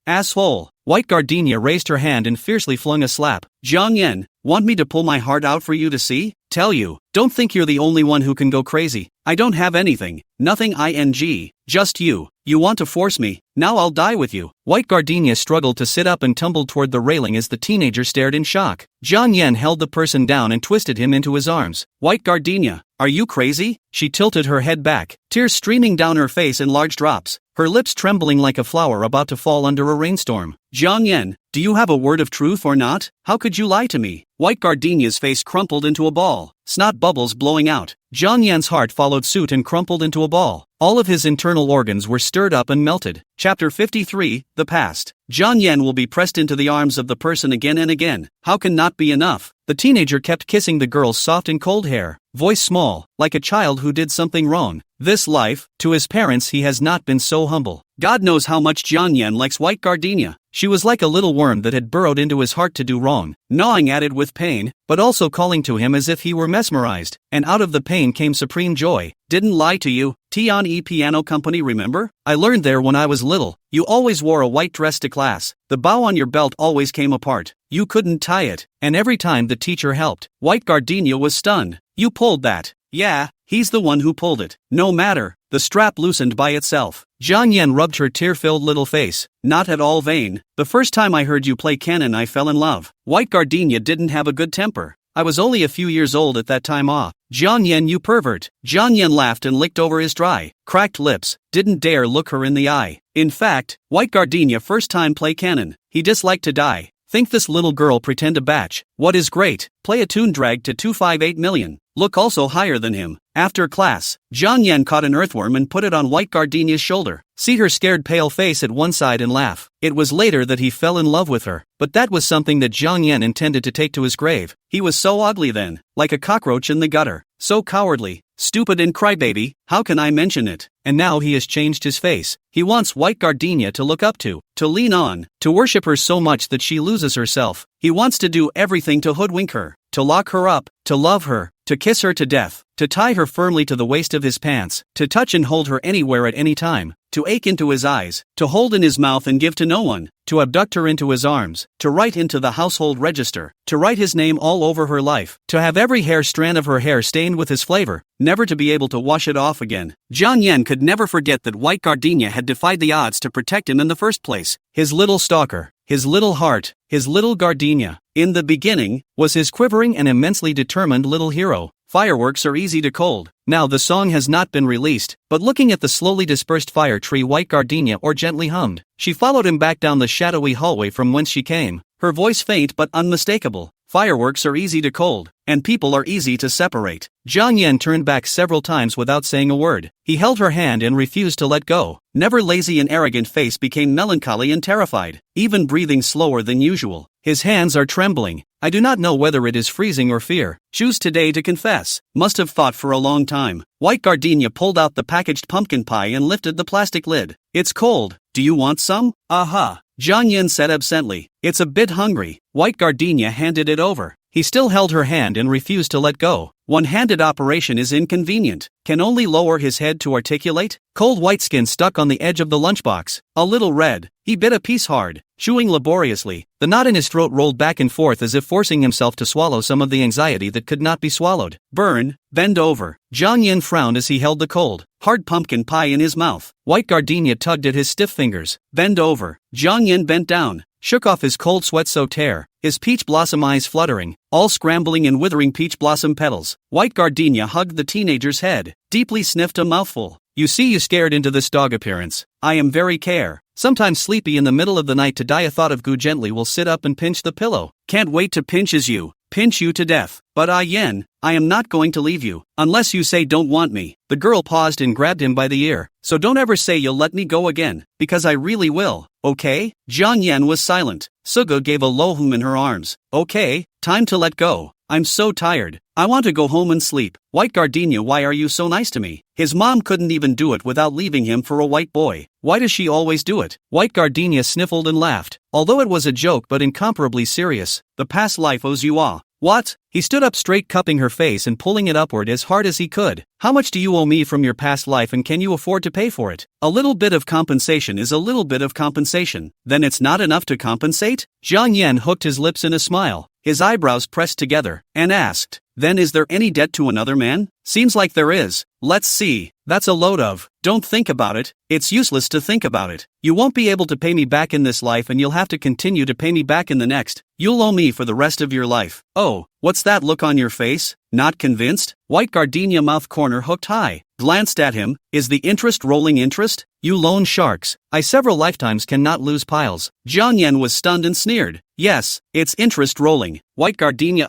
Asshole. White gardenia raised her hand and fiercely flung a slap. Jiang Yan, want me to pull my heart out for you to see? Tell you, don't think you're the only one who can go crazy. I don't have anything. Nothing ing. Just you. You want to force me. Now I'll die with you. White gardenia struggled to sit up and tumbled toward the railing as the teenager stared in shock. Jiang Yan held the person down and twisted him into his arms. White gardenia, are you crazy? She tilted her head back, tears streaming down her face in large drops, her lips trembling like a flower about to fall under a rainstorm. Jiang Yan, do you have a word of truth or not? How could you lie to me? White gardenia's face crumpled into a ball, snot bubbles blowing out. Jiang Yan's heart followed suit and crumpled into a ball. All of his internal organs were stirred up and melted. Chapter 53, The Past. Jiang Yan will be pressed into the arms of the person again and again. How can not be enough? The teenager kept kissing the girl's soft and cold hair, voice small, like a child who did something wrong. This life, to his parents he has not been so humble. God knows how much Jiang Yan likes White gardenia. She was like a little worm that had burrowed into his heart to do wrong, gnawing at it with pain, but also calling to him as if he were mesmerized, and out of the pain came supreme joy. Didn't lie to you. Tian Piano Company, remember? I learned there when I was little. You always wore a white dress to class. The bow on your belt always came apart. You couldn't tie it, and every time the teacher helped, White gardenia was stunned. You pulled that. Yeah, he's the one who pulled it. No matter. The strap loosened by itself. Jiang Yan rubbed her tear-filled little face. Not at all vain. The first time I heard you play canon I fell in love. White gardenia didn't have a good temper. I was only a few years old at that time. Jiang Yan, you pervert. Jiang Yan laughed and licked over his dry, cracked lips, didn't dare look her in the eye. In fact, White gardenia first time play canon. He disliked to die. Think this little girl pretend a batch. What is great? Play a tune drag to 258 million. Look also higher than him. After class, Jiang Yan caught an earthworm and put it on White gardenia's shoulder. See her scared pale face at one side and laugh. It was later that he fell in love with her, but that was something that Jiang Yan intended to take to his grave. He was so ugly then, like a cockroach in the gutter. So cowardly, stupid and crybaby, how can I mention it? And now he has changed his face. He wants White gardenia to look up to lean on, to worship her so much that she loses herself. He wants to do everything to hoodwink her, to lock her up, to love her, to kiss her to death, to tie her firmly to the waist of his pants, to touch and hold her anywhere at any time, to ache into his eyes, to hold in his mouth and give to no one, to abduct her into his arms, to write into the household register, to write his name all over her life, to have every hair strand of her hair stained with his flavor, never to be able to wash it off again. Jiang Yan could never forget that White gardenia had defied the odds to protect him in the first place. His little stalker, his little heart, his little gardenia, in the beginning, was his quivering and immensely determined little hero. Fireworks are easy to cold. Now the song has not been released, but looking at the slowly dispersed fire tree, White gardenia or gently hummed. She followed him back down the shadowy hallway from whence she came, her voice faint but unmistakable. Fireworks are easy to cold, and people are easy to separate. Jiang Yan turned back several times without saying a word. He held her hand and refused to let go. Never lazy and arrogant face became melancholy and terrified, even breathing slower than usual. His hands are trembling. I do not know whether it is freezing or fear. Choose today to confess. Must have fought for a long time. White gardenia pulled out the packaged pumpkin pie and lifted the plastic lid. It's cold. Do you want some? Aha. Jiang Yin said absently. It's a bit hungry. White Gardenia handed it over. He still held her hand and refused to let go. One-handed operation is inconvenient. Can only lower his head to articulate. Cold white skin stuck on the edge of the lunchbox. A little red. He bit a piece hard, chewing laboriously. The knot in his throat rolled back and forth as if forcing himself to swallow some of the anxiety that could not be swallowed. Burn. Bend over. Jiang Yin frowned as he held the cold, hard pumpkin pie in his mouth. White Gardenia tugged at his stiff fingers. Bend over. Jiang Yin bent down, shook off his cold sweat-soaked hair, his peach blossom eyes fluttering, all scrambling and withering peach blossom petals. White Gardenia hugged the teenager's head, deeply sniffed a mouthful. You see, you scared into this dog appearance. I am very care. Sometimes sleepy in the middle of the night to die. A thought of Gu gently will sit up and pinch the pillow. Can't wait to pinch you to death. But Yen, I am not going to leave you, unless you say don't want me. The girl paused and grabbed him by the ear. So don't ever say you'll let me go again, because I really will, okay? Jiang Yen was silent. Suga gave a low hum in her arms. Okay, time to let go. I'm so tired. I want to go home and sleep. White Gardenia, why are you so nice to me? His mom couldn't even do it without leaving him for a white boy. Why does she always do it? White Gardenia sniffled and laughed. Although it was a joke but incomparably serious. The past life owes you all. What? He stood up straight, cupping her face and pulling it upward as hard as he could. How much do you owe me from your past life, and can you afford to pay for it? A little bit of compensation is a little bit of compensation. Then it's not enough to compensate? Jiang Yen hooked his lips in a smile, his eyebrows pressed together, and asked, then is there any debt to another man? Seems like there is. Let's see. That's a load of. Don't think about it. It's useless to think about it. You won't be able to pay me back in this life, and you'll have to continue to pay me back in the next. You'll owe me for the rest of your life. Oh, what's that look on your face? Not convinced? White Gardenia, mouth corner hooked high, glanced at him. Is the interest rolling interest? You loan sharks. I several lifetimes cannot lose piles. Jiang Yen was stunned and sneered. Yes, it's interest rolling. White Gardenia,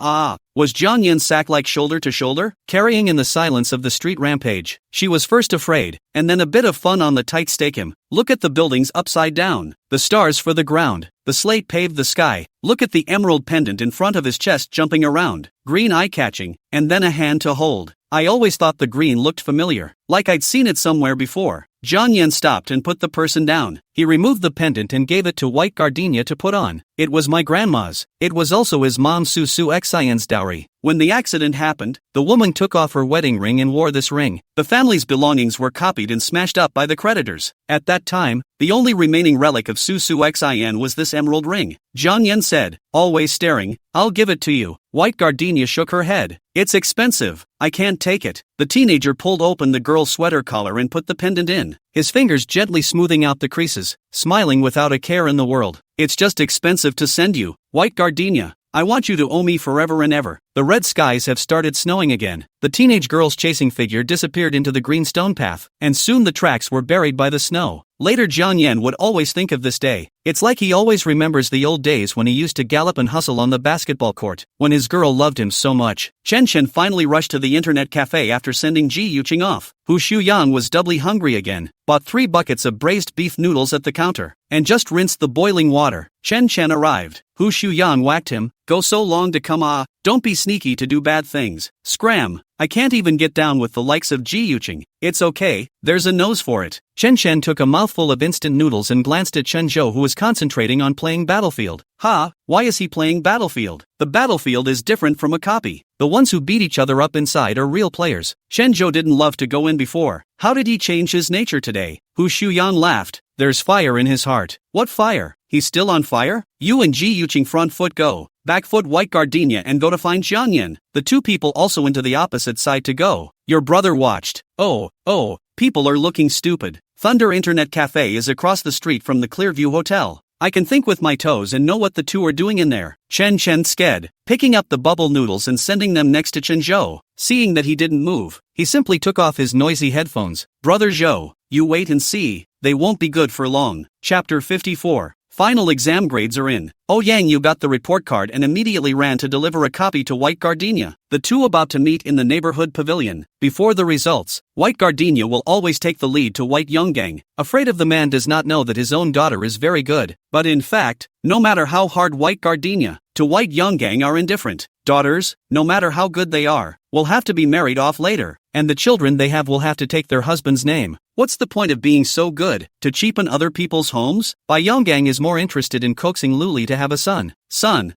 was Jiang Yen sack-like shoulder to shoulder, carrying in the silence of the street rampage. She was first afraid, and then a bit of fun on the tight stake him. Look at the buildings upside down, the stars for the ground, the slate paved the sky. Look at the emerald pendant in front of his chest jumping around, green eye-catching, and then a hand to hold. I always thought the green looked familiar, like I'd seen it somewhere before. Jiang Yen stopped and put the person down. He removed the pendant and gave it to White Gardenia to put on. It was my grandma's. It was also his mom Su Xian's dowry. When the accident happened, the woman took off her wedding ring and wore this ring. The family's belongings were copied and smashed up by the creditors. At that time, the only remaining relic of Su Xian was this emerald ring. Jiang Yen said, always staring, I'll give it to you. White Gardenia shook her head. It's expensive. I can't take it. The teenager pulled open the girl's sweater collar and put the pendant in, his fingers gently smoothing out the creases, smiling without a care in the world. It's just expensive to send you, White Gardenia. I want you to owe me forever and ever. The red skies have started snowing again. The teenage girl's chasing figure disappeared into the green stone path, and soon the tracks were buried by the snow. Later, Jiang Yen would always think of this day. It's like he always remembers the old days when he used to gallop and hustle on the basketball court, when his girl loved him so much. Chen Chen finally rushed to the internet cafe after sending Ji Yuqing off. Hu Shuyang was doubly hungry again, bought 3 buckets of braised beef noodles at the counter, and just rinsed the boiling water. Chen Chen arrived. Hu Shuyang whacked him. Go so long to come, don't be sneaky to do bad things. Scram. I can't even get down with the likes of Ji Yuqing. It's okay, there's a nose for it. Chen Chen took a mouthful of instant noodles and glanced at Chen Zhou, who was concentrating on playing Battlefield. Why is he playing Battlefield? The Battlefield is different from a copy. The ones who beat each other up inside are real players. Chen Zhou didn't love to go in before. How did he change his nature today? Hu Shuyang laughed. There's fire in his heart. What fire? He's still on fire? You and Ji Yuqing front foot go. Back foot White Gardenia and go to find Jiang Yen. The 2 people also into the opposite side to go. Your brother watched. Oh, people are looking stupid. Thunder Internet Cafe is across the street from the Clearview Hotel. I can think with my toes and know what the 2 are doing in there. Chen Chen sked, picking up the bubble noodles and sending them next to Chen Zhou. Seeing that he didn't move, he simply took off his noisy headphones. Brother Zhou, you wait and see. They won't be good for long. Chapter 54. Final exam grades are in. Yang Yu got the report card and immediately ran to deliver a copy to White Gardenia. The 2 about to meet in the neighborhood pavilion. Before the results, White Gardenia will always take the lead to White Yonggang. Afraid of the man does not know that his own daughter is very good. But in fact, no matter how hard White Gardenia to White Yonggang are indifferent. Daughters, no matter how good they are, will have to be married off later, and the children they have will have to take their husband's name. What's the point of being so good? To cheapen other people's homes? Bai Yonggang is more interested in coaxing Luli to have a son. Son.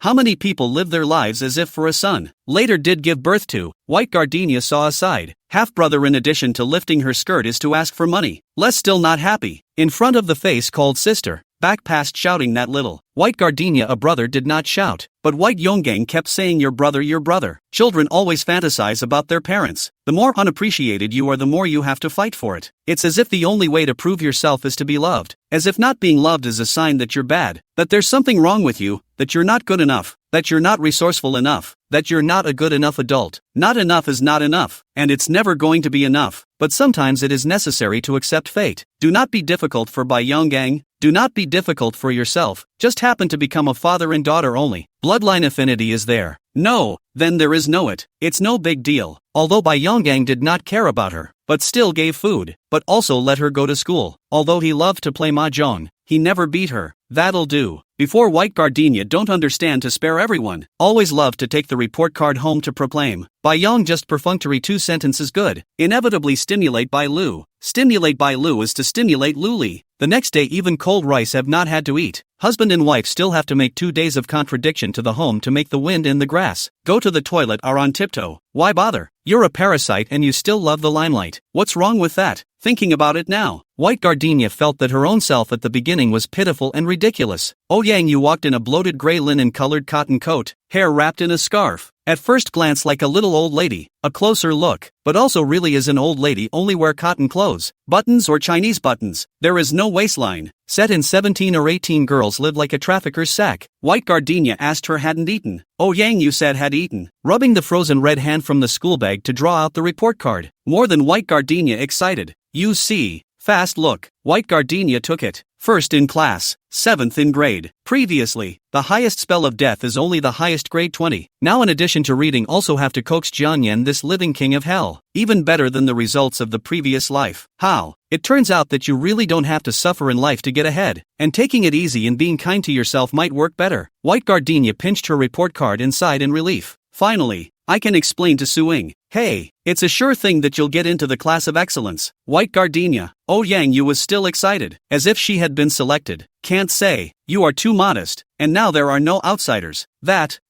How many people live their lives as if for a son? Later did give birth to. White Gardenia saw a side half-brother in addition to lifting her skirt is to ask for money. Les still not happy. In front of the face called sister. Back past shouting that little. White Gardenia a brother did not shout, but White Yonggang kept saying your brother. Children always fantasize about their parents. The more unappreciated you are, the more you have to fight for it. It's as if the only way to prove yourself is to be loved. As if not being loved is a sign that you're bad, that there's something wrong with you, that you're not good enough, that you're not resourceful enough, that you're not a good enough adult. Not enough is not enough, and it's never going to be enough. But sometimes it is necessary to accept fate. Do not be difficult for Bai Yonggang. Do not be difficult for yourself. Just happen to become a father and daughter only. Bloodline affinity is there. No, then there is no it. It's no big deal. Although Bai Yonggang did not care about her, but still gave food, but also let her go to school. Although he loved to play mahjong, he never beat her. That'll do. Before White Gardenia don't understand to spare everyone. Always loved to take the report card home to proclaim. Bai Yong just perfunctory 2 sentences good. Inevitably stimulate Bai Lu. Stimulate Bai Lu is to stimulate Luli. The next day even cold rice have not had to eat. Husband and wife still have to make 2 days of contradiction to the home to make the wind in the grass. Go to the toilet are on tiptoe. Why bother? You're a parasite and you still love the limelight. What's wrong with that? Thinking about it now, White Gardenia felt that her own self at the beginning was pitiful and ridiculous. Oh Yang, you walked in a bloated gray linen-colored cotton coat, hair wrapped in a scarf. At first glance like a little old lady, a closer look, but also really is an old lady, only wear cotton clothes, buttons or Chinese buttons. There is no waistline. Set in 17 or 18 girls live like a trafficker's sack. White Gardenia asked her hadn't eaten. Oh Yang, you said had eaten. Rubbing the frozen red hand from the school bag to draw out the report card. More than White Gardenia excited. You see. Fast look. White Gardenia took it. First in class, 7th in grade. Previously, the highest spell of death is only the highest grade 20. Now in addition to reading also have to coax Jianyan, this living king of hell. Even better than the results of the previous life. How? It turns out that you really don't have to suffer in life to get ahead. And taking it easy and being kind to yourself might work better. White Gardenia pinched her report card and sighed in relief. Finally, I can explain to Suing. Hey, it's a sure thing that you'll get into the class of excellence. White Gardenia. Oh Yang Yu was still excited, as if she had been selected. Can't say, you are too modest, and now there are no outsiders. That,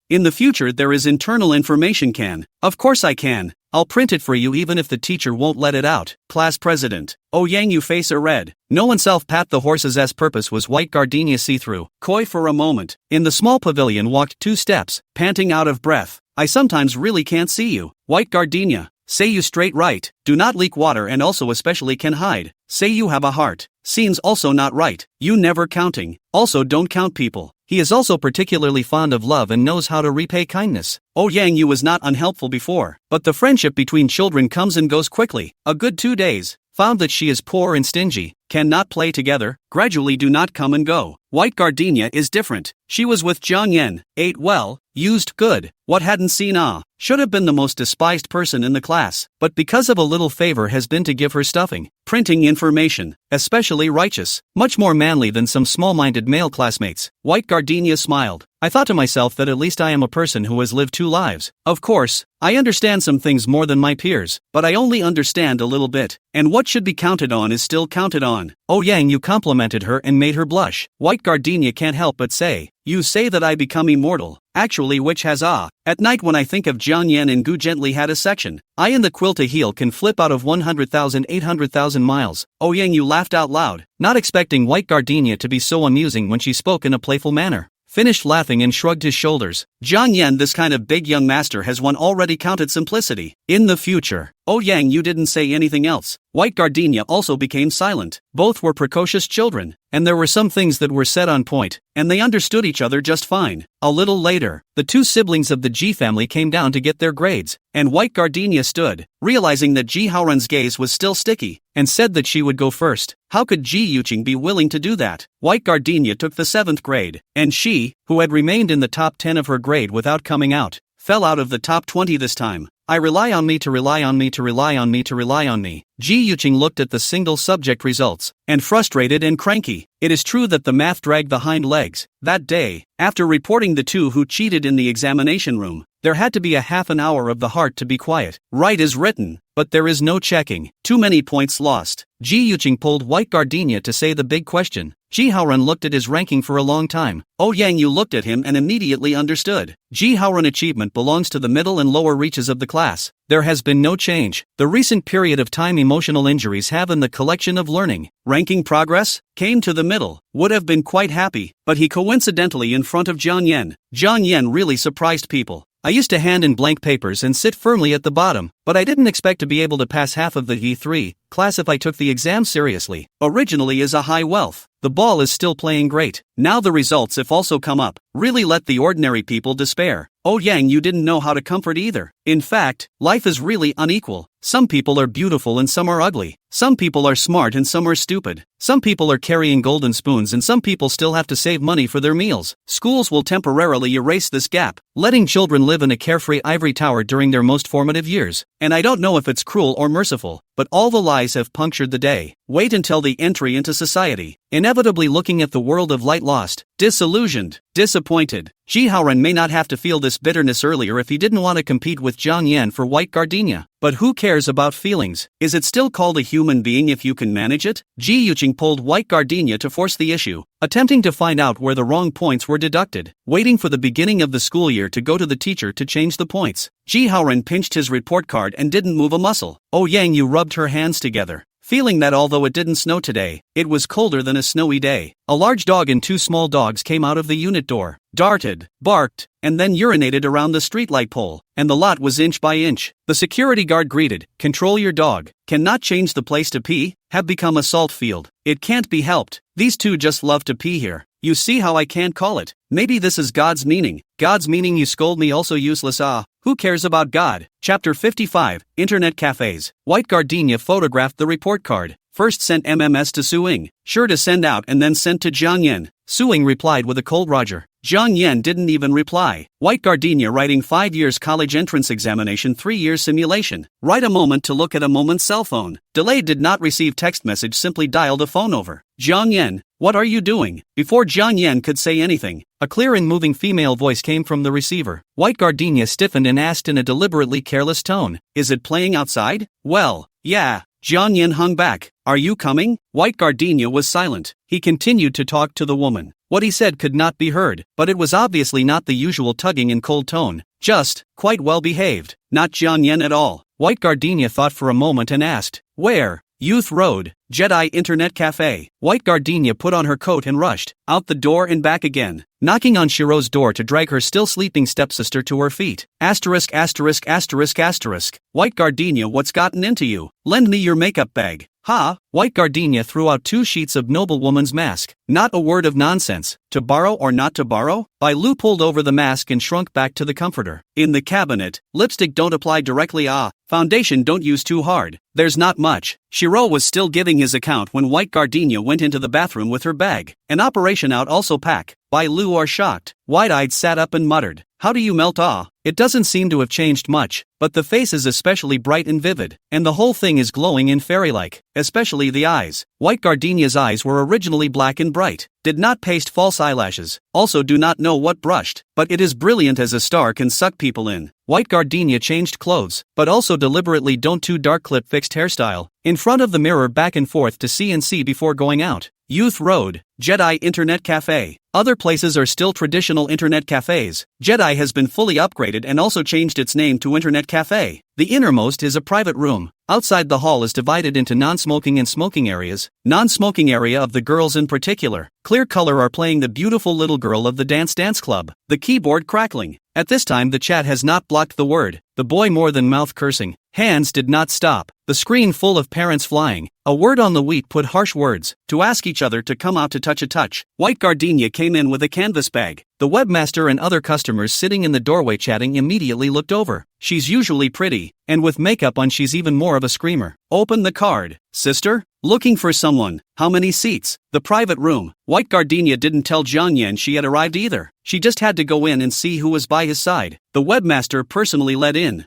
in the future there is internal information can. Of course I can. I'll print it for you even if the teacher won't let it out. Class president. Oh Yang Yu face a red. No one self-pat the horse's purpose was White Gardenia see-through. Coy for a moment. In the small pavilion walked 2 steps, panting out of breath. I sometimes really can't see you. White Gardenia. Say you straight right. Do not leak water and also especially can hide. Say you have a heart. Scenes also not right. You never counting. Also don't count people. He is also particularly fond of love and knows how to repay kindness. Oh Yang Yu was not unhelpful before, but the friendship between children comes and goes quickly. A good 2 days. Found that she is poor and stingy, cannot play together, gradually do not come and go. White Gardenia is different. She was with Jiang Yan, ate well, used good, what hadn't seen should have been the most despised person in the class, but because of a little favor has been to give her stuffing, printing information, especially righteous, much more manly than some small-minded male classmates. White Gardenia smiled. I thought to myself that at least I am a person who has lived 2 lives. Of course, I understand some things more than my peers, but I only understand a little bit, and what should be counted on is still counted on. Oh Yang Yu complimented her and made her blush. White Gardenia can't help but say, you say that I become immortal, actually which has At night when I think of Jiang Yan and Gu gently had a section, I in the quilt a heel can flip out of 100,000 800,000 miles. Oh Yang Yu laughed out loud, not expecting White Gardenia to be so amusing when she spoke in a playful manner. Finished laughing and shrugged his shoulders. Jiang Yan, this kind of big young master has one already counted simplicity. In the future. Oh Yang, you didn't say anything else. White Gardenia also became silent. Both were precocious children, and there were some things that were said on point, and they understood each other just fine. A little later, the 2 siblings of the Ji family came down to get their grades, and White Gardenia stood, realizing that Ji Haoran's gaze was still sticky, and said that she would go first. How could Ji Yuqing be willing to do that? White Gardenia took the 7th grade, and she, who had remained in the top 10 of her grade without coming out, fell out of the top 20 this time. I rely on me to rely on me to rely on me to rely on me. Ji Yuqing looked at the single subject results, and frustrated and cranky. It is true that the math dragged the hind legs. That day, after reporting the 2 who cheated in the examination room, There had to be a half an hour of the heart to be quiet. Right is written, but there is no checking. Too many points lost. Ji Yuqing pulled White Gardenia to say the big question. Ji Haoran looked at his ranking for a long time. Oh Yang Yu looked at him and immediately understood. Ji Haoran achievement belongs to the middle and lower reaches of the class. There has been no change. The recent period of time emotional injuries have in the collection of learning. Ranking progress? Came to the middle. Would have been quite happy, but he coincidentally in front of Jiang Yan. Jiang Yan really surprised people. I used to hand in blank papers and sit firmly at the bottom, but I didn't expect to be able to pass half of the E3 class if I took the exam seriously. Originally is a high wealth. The ball is still playing great. Now the results if also come up, really let the ordinary people despair. Oh Yang, you didn't know how to comfort either. In fact, life is really unequal. Some people are beautiful and some are ugly. Some people are smart and some are stupid. Some people are carrying golden spoons and some people still have to save money for their meals. Schools will temporarily erase this gap, letting children live in a carefree ivory tower during their most formative years. And I don't know if it's cruel or merciful, but all the lies have punctured the day. Wait until the entry into society. Inevitably looking at the world of light lost, disillusioned, disappointed. Ji Haoran may not have to feel this bitterness earlier if he didn't want to compete with Jiang Yan for White Gardenia. But who cares about feelings? Is it still called a human being if you can manage it? Ji Yuqing pulled White Gardenia to force the issue, attempting to find out where the wrong points were deducted, waiting for the beginning of the school year to go to the teacher to change the points. Ji Haoran pinched his report card and didn't move a muscle. Oh Yang Yu rubbed her hands together, feeling that although it didn't snow today, it was colder than a snowy day. A large dog and two small dogs came out of the unit door, darted, barked, and then urinated around the streetlight pole, and the lot was inch by inch. The security guard greeted, "Control your dog. Cannot change the place to pee? Have become a salt field. It can't be helped. These two just love to pee here. You see how I can't call it? Maybe this is God's meaning. God's meaning you scold me also useless who cares about God?" Chapter 55, Internet Cafes. White Gardenia photographed the report card. First sent MMS to Suing, sure to send out and then sent to Jiang Yan. Suing replied with a cold Roger. Jiang Yan didn't even reply. White Gardenia writing 5 years college entrance examination 3 years simulation. Write a moment to look at a moment's cell phone. Delayed did not receive text message simply dialed a phone over. Jiang Yan, what are you doing? Before Jiang Yan could say anything, a clear and moving female voice came from the receiver. White Gardenia stiffened and asked in a deliberately careless tone, "Is it playing outside?" "Well, yeah." Jiang Yan hung back. "Are you coming?" White Gardenia was silent. He continued to talk to the woman. What he said could not be heard, but it was obviously not the usual tugging and cold tone. Just, quite well behaved. Not Jiang Yan at all. White Gardenia thought for a moment and asked, "Where?" Youth Road, Jedi Internet Cafe. White Gardenia put on her coat and rushed out the door and back again, knocking on Shiro's door to drag her still sleeping stepsister to her feet. Asterisk asterisk asterisk asterisk. White Gardenia, what's gotten into you? Lend me your makeup bag. Ha! White Gardenia threw out 2 sheets of noblewoman's mask. Not a word of nonsense. To borrow or not to borrow? Bai Lu pulled over the mask and shrunk back to the comforter. In the cabinet, lipstick don't apply directly foundation don't use too hard. There's not much. Shiro was still giving his account when White Gardenia went into the bathroom with her bag. An operation out also pack. Bai Lu are shocked. Wide-eyed sat up and muttered, "How do you melt It doesn't seem to have changed much, but the face is especially bright and vivid, and the whole thing is glowing and fairy-like, especially the eyes." White Gardenia's eyes were originally black and bright, did not paste false eyelashes, also do not know what brushed, but it is brilliant as a star can suck people in. White Gardenia changed clothes, but also deliberately don't too dark clip fixed hairstyle, in front of the mirror back and forth to see and see before going out. Youth Road, Jedi Internet Cafe. Other places are still traditional internet cafes. Jedi has been fully upgraded and also changed its name to Internet Cafe. The innermost is a private room. Outside the hall is divided into non-smoking and smoking areas. Non-smoking area of the girls in particular. Clear color are playing the beautiful little girl of the dance club. The keyboard crackling. At this time the chat has not blocked the word. The boy more than mouth cursing. Hands did not stop. The screen full of parents flying. A word on the wheat put harsh words. To ask each other to come out to touch a touch. White Gardenia came in with a canvas bag. The webmaster and other customers sitting in the doorway chatting immediately looked over. She's usually pretty, and with makeup on she's even more of a screamer. Open the card. Sister? Looking for someone. How many seats? The private room. White Gardenia didn't tell Jiang Yan she had arrived either. She just had to go in and see who was by his side. The webmaster personally let in.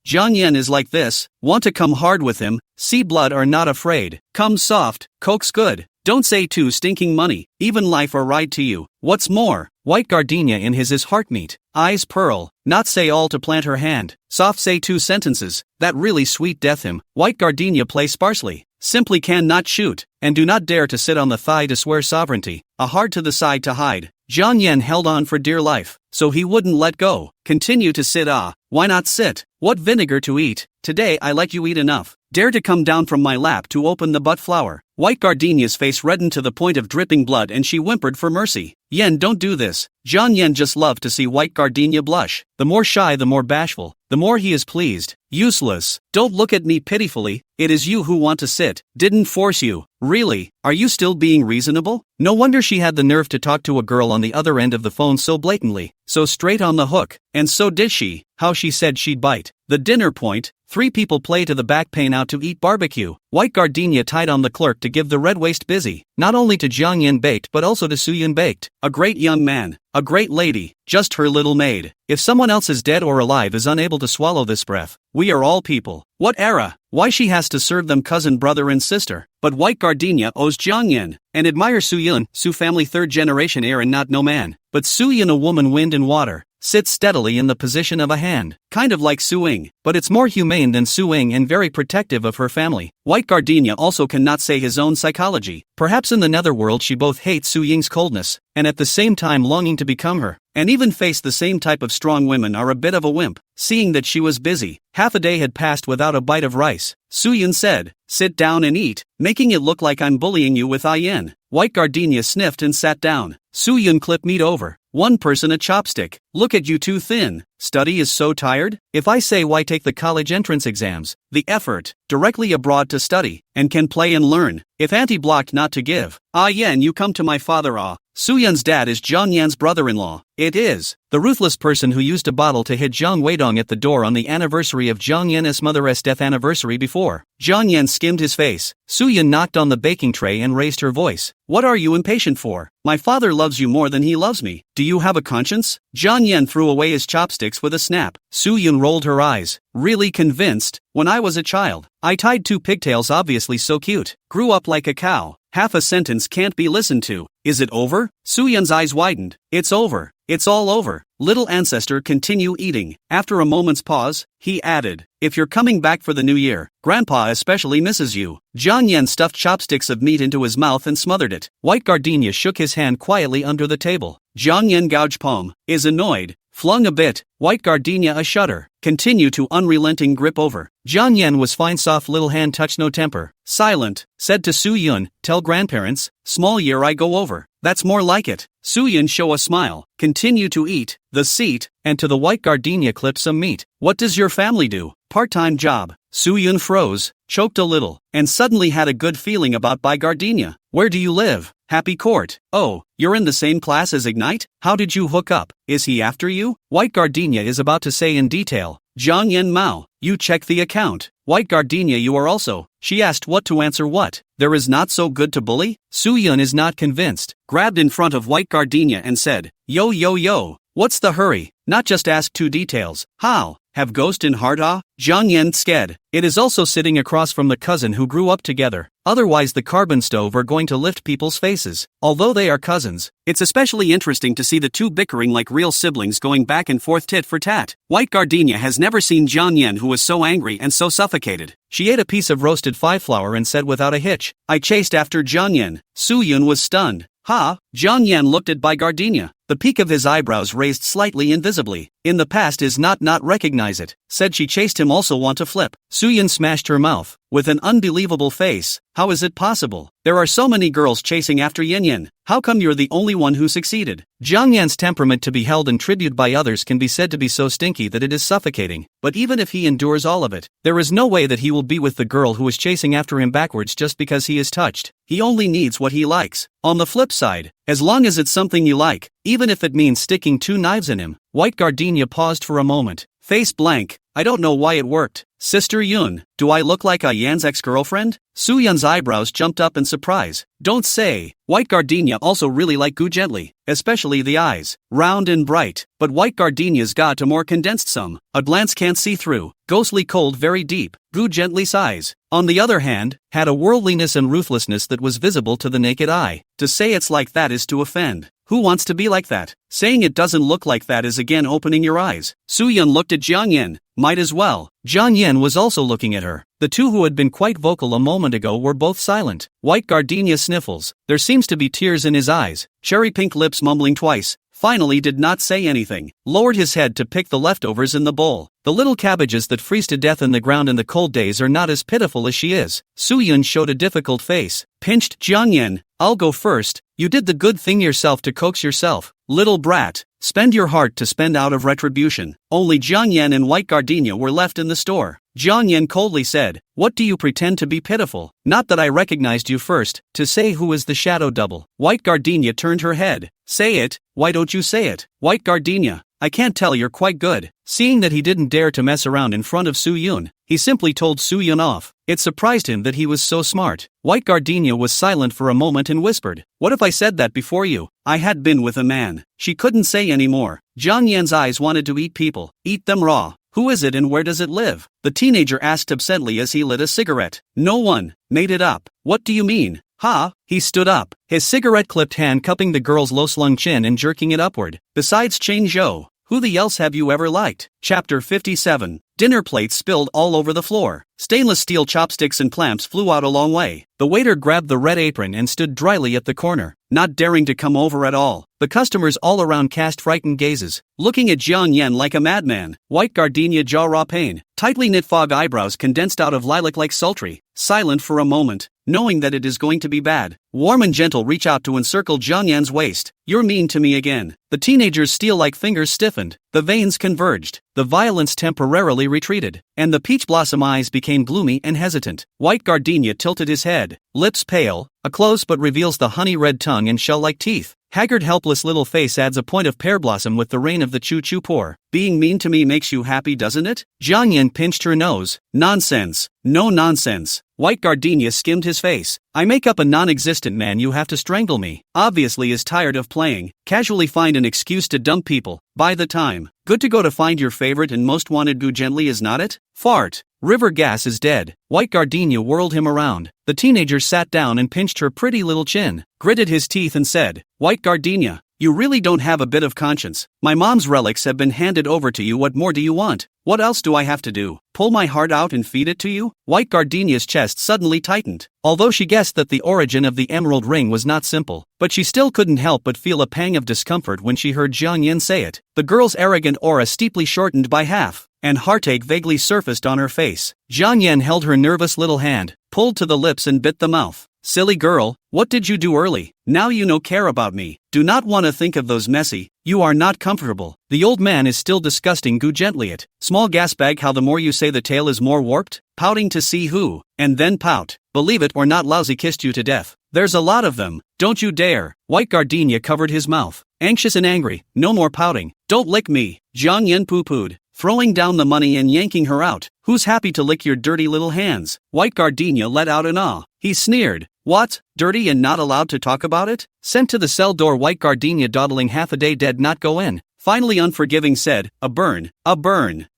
Jiang Yan is like this, want to come hard with him, see blood are not afraid, come soft, coke's good. Don't say too stinking money, even life or ride to you. What's more, white gardenia in his is heart meat, eyes pearl, not say all to plant her hand, soft say 2 sentences, that really sweet death him, white gardenia play sparsely, simply can not shoot, and do not dare to sit on the thigh to swear sovereignty, a hard to the side to hide. Jiang Yan held on for dear life, so he wouldn't let go, continue to sit why not sit, what vinegar to eat, today I let you eat enough, dare to come down from my lap to open the butt flower. White gardenia's face reddened to the point of dripping blood and she whimpered for mercy. Yen, don't do this. Jiang Yan just loved to see white gardenia blush. The more shy the more bashful, the more he is pleased. Useless. Don't look at me pitifully, it is you who want to sit, didn't force you. Really, are you still being reasonable? No wonder she had the nerve to talk to a girl on the other end of the phone so blatantly, so straight on the hook, and so did she, how she said she'd bite. The dinner point, 3 people play to the back pane out to eat barbecue. White gardenia tied on the clerk to give the red waist busy, not only to Jiang Yan baked but also to Su Yun baked. A great young man, a great lady, just her little maid. If someone else is dead or alive is unable to swallow this breath, we are all people. What era? Why she has to serve them cousin, brother and sister. But white gardenia owes Jiang Yan, and admire Su Yun, Su family 3rd generation heir and not no man. But Su Yun a woman wind and water, sits steadily in the position of a hand, kind of like Su Ying, but it's more humane than Su Ying and very protective of her family. White gardenia also cannot say his own psychology. Perhaps in the netherworld she both hates Su Ying's coldness, and at the same time longing to become her, and even face the same type of strong women are a bit of a wimp. Seeing that she was busy, half a day had passed without a bite of rice, Su Yun said, sit down and eat, making it look like I'm bullying you with Yen. White gardenia sniffed and sat down. Su Yun clipped meat over. One person a chopstick. Look at you too thin. Study is so tired? If I say why take the college entrance exams, the effort, directly abroad to study, and can play and learn. If auntie blocked not to give, Yen you come to my father Su Yun's dad is Jiang Yan's brother-in-law. It is the ruthless person who used a bottle to hit Zhang Weidong at the door on the anniversary of Jiang Yan's mother's death anniversary before. Jiang Yan skimmed his face. Su Yun knocked on the baking tray and raised her voice. What are you impatient for? My father loves you more than he loves me. Do you have a conscience? Jiang Yan threw away his chopsticks with a snap. Su Yun rolled her eyes. Really convinced? When I was a child, I tied 2 pigtails, obviously so cute. Grew up like a cow. Half a sentence can't be listened to. Is it over? Su Yun's eyes widened. It's over. It's all over. Little ancestor, continue eating. After a moment's pause, he added, if you're coming back for the new year, Grandpa especially misses you. Jiang Yan stuffed chopsticks of meat into his mouth and smothered it. White gardenia shook his hand quietly under the table. Jiang Yan gouged palm, is annoyed, flung a bit, white gardenia a shudder, continue to unrelenting grip over. Jiang Yan was fine, soft little hand, touched no temper. Silent, said to Su Yun, tell grandparents, small year I go over. That's more like it. Su Yun show a smile, continue to eat, the seat, and to the white gardenia clip some meat. What does your family do? Part-time job. Su Yun froze, choked a little, and suddenly had a good feeling about by gardenia. Where do you live? Happy Court. Oh, you're in the same class as Ignite? How did you hook up? Is he after you? White gardenia is about to say in detail. Jiang Yan Mao, you check the account. White gardenia you are also. She asked what to answer what. There is not so good to bully? Su Yun is not convinced, grabbed in front of white gardenia and said, yo yo yo, what's the hurry? Not just ask 2 details. How? Have ghost in heart Jiang Yan sked. It is also sitting across from the cousin who grew up together. Otherwise the carbon stove are going to lift people's faces. Although they are cousins, it's especially interesting to see the 2 bickering like real siblings, going back and forth tit for tat. White gardenia has never seen Jiang Yan who was so angry and so suffocated. She ate a piece of roasted 5 flour and said without a hitch, I chased after Jiang Yan. Su Yun was stunned. Ha! Jiang Yan looked at by gardenia. The peak of his eyebrows raised slightly invisibly. In the past is not recognize it. Said she chased him, also want to flip. Su Yun smashed her mouth. With an unbelievable face. How is it possible? There are so many girls chasing after Yin Yin. How come you're the only one who succeeded? Jiang Yan's temperament to be held in tribute by others can be said to be so stinky that it is suffocating. But even if he endures all of it, there is no way that he will be with the girl who is chasing after him backwards just because he is touched. He only needs what he likes. On the flip side, as long as it's something you like, even if it means sticking 2 knives in him. White gardenia paused for a moment, face blank. I don't know why it worked. Sister Yun, do I look like a Yan's ex-girlfriend? Su Yun's eyebrows jumped up in surprise. Don't say. White gardenia also really like Gu gently, especially the eyes. Round and bright, but white gardenia's got a more condensed some. A glance can't see through. Ghostly cold, very deep. Gu gently sighs. On the other hand, had a worldliness and ruthlessness that was visible to the naked eye. To say it's like that is to offend. Who wants to be like that? Saying it doesn't look like that is again opening your eyes. Su Yun looked at Jiang Yen. Might as well. Jiang Yen was also looking at her. The two who had been quite vocal a moment ago were both silent. White gardenia sniffles. There seems to be tears in his eyes. Cherry pink lips mumbling twice. Finally did not say anything. Lowered his head to pick the leftovers in the bowl. The little cabbages that freeze to death in the ground in the cold days are not as pitiful as she is. Su Yun showed a difficult face. Pinched Jiang Yen. I'll go first. You did the good thing yourself to coax yourself. Little brat. Spend your heart to spend out of retribution. Only Jiang Yen and white gardenia were left in the store. Jiang Yen coldly said, what do you pretend to be pitiful? Not that I recognized you first, to say who is the shadow double. White gardenia turned her head. Say it, why don't you say it? White gardenia, I can't tell, you're quite good. Seeing that he didn't dare to mess around in front of Su Yun, he simply told Su Yun off. It surprised him that he was so smart. White gardenia was silent for a moment and whispered, what if I said that before you? I had been with a man. She couldn't say any more. Jiang Yan's eyes wanted to eat people, eat them raw. Who is it and where does it live? The teenager asked absently as he lit a cigarette. No one. Made it up. What do you mean? Ha! He stood up, his cigarette-clipped hand cupping the girl's low-slung chin and jerking it upward. Besides Chang Zhou, who the else have you ever liked? Chapter 57. Dinner plates spilled all over the floor. Stainless steel chopsticks and clamps flew out a long way. The waiter grabbed the red apron and stood dryly at the corner, not daring to come over at all. The customers all around cast frightened gazes, looking at Jiang Yen like a madman. White gardenia jaw raw pain, tightly knit fog eyebrows condensed out of lilac like sultry, silent for a moment, knowing that it is going to be bad. Warm and gentle reach out to encircle Jiang Yan's waist. You're mean to me again. The teenager's steel-like fingers stiffened, the veins converged, the violence temporarily retreated, and the peach blossom eyes became gloomy and hesitant. White gardenia tilted his head, lips pale, a close but reveals the honey-red tongue and shell-like teeth. Haggard helpless little face adds a point of pear blossom with the rain of the choo-choo pour. Being mean to me makes you happy, doesn't it? Jiang Yen pinched her nose. Nonsense. No nonsense. White gardenia skimmed his face. I make up a non-existent man, you have to strangle me. Obviously is tired of playing. Casually find an excuse to dump people. By the time. Good to go to find your favorite and most wanted Gu gently, is not it? Fart. River gas is dead. White gardenia whirled him around. The teenager sat down and pinched her pretty little chin, gritted his teeth and said, White gardenia, you really don't have a bit of conscience. My mom's relics have been handed over to you, what more do you want? What else do I have to do? Pull my heart out and feed it to you? White gardenia's chest suddenly tightened. Although she guessed that the origin of the emerald ring was not simple, but she still couldn't help but feel a pang of discomfort when she heard Jiang Yen say it. The girl's arrogant aura steeply shortened by half, and heartache vaguely surfaced on her face. Jiang Yen held her nervous little hand, pulled to the lips and bit the mouth. Silly girl, what did you do early? Now you no care about me. Do not want to think of those messy. You are not comfortable. The old man is still disgusting. Gu gently it. Small gas bag, how the more you say the tale is more warped? Pouting to see who, and then pout. Believe it or not, lousy kissed you to death. There's a lot of them. Don't you dare. White gardenia covered his mouth. Anxious and angry. No more pouting. Don't lick me. Jiang Yen poo-pooed, throwing down the money and yanking her out. Who's happy to lick your dirty little hands? White gardenia let out an awe. He sneered. What? Dirty and not allowed to talk about it? Sent to the cell door. White gardenia dawdling half a day dead, not go in. Finally unforgiving said, a burn.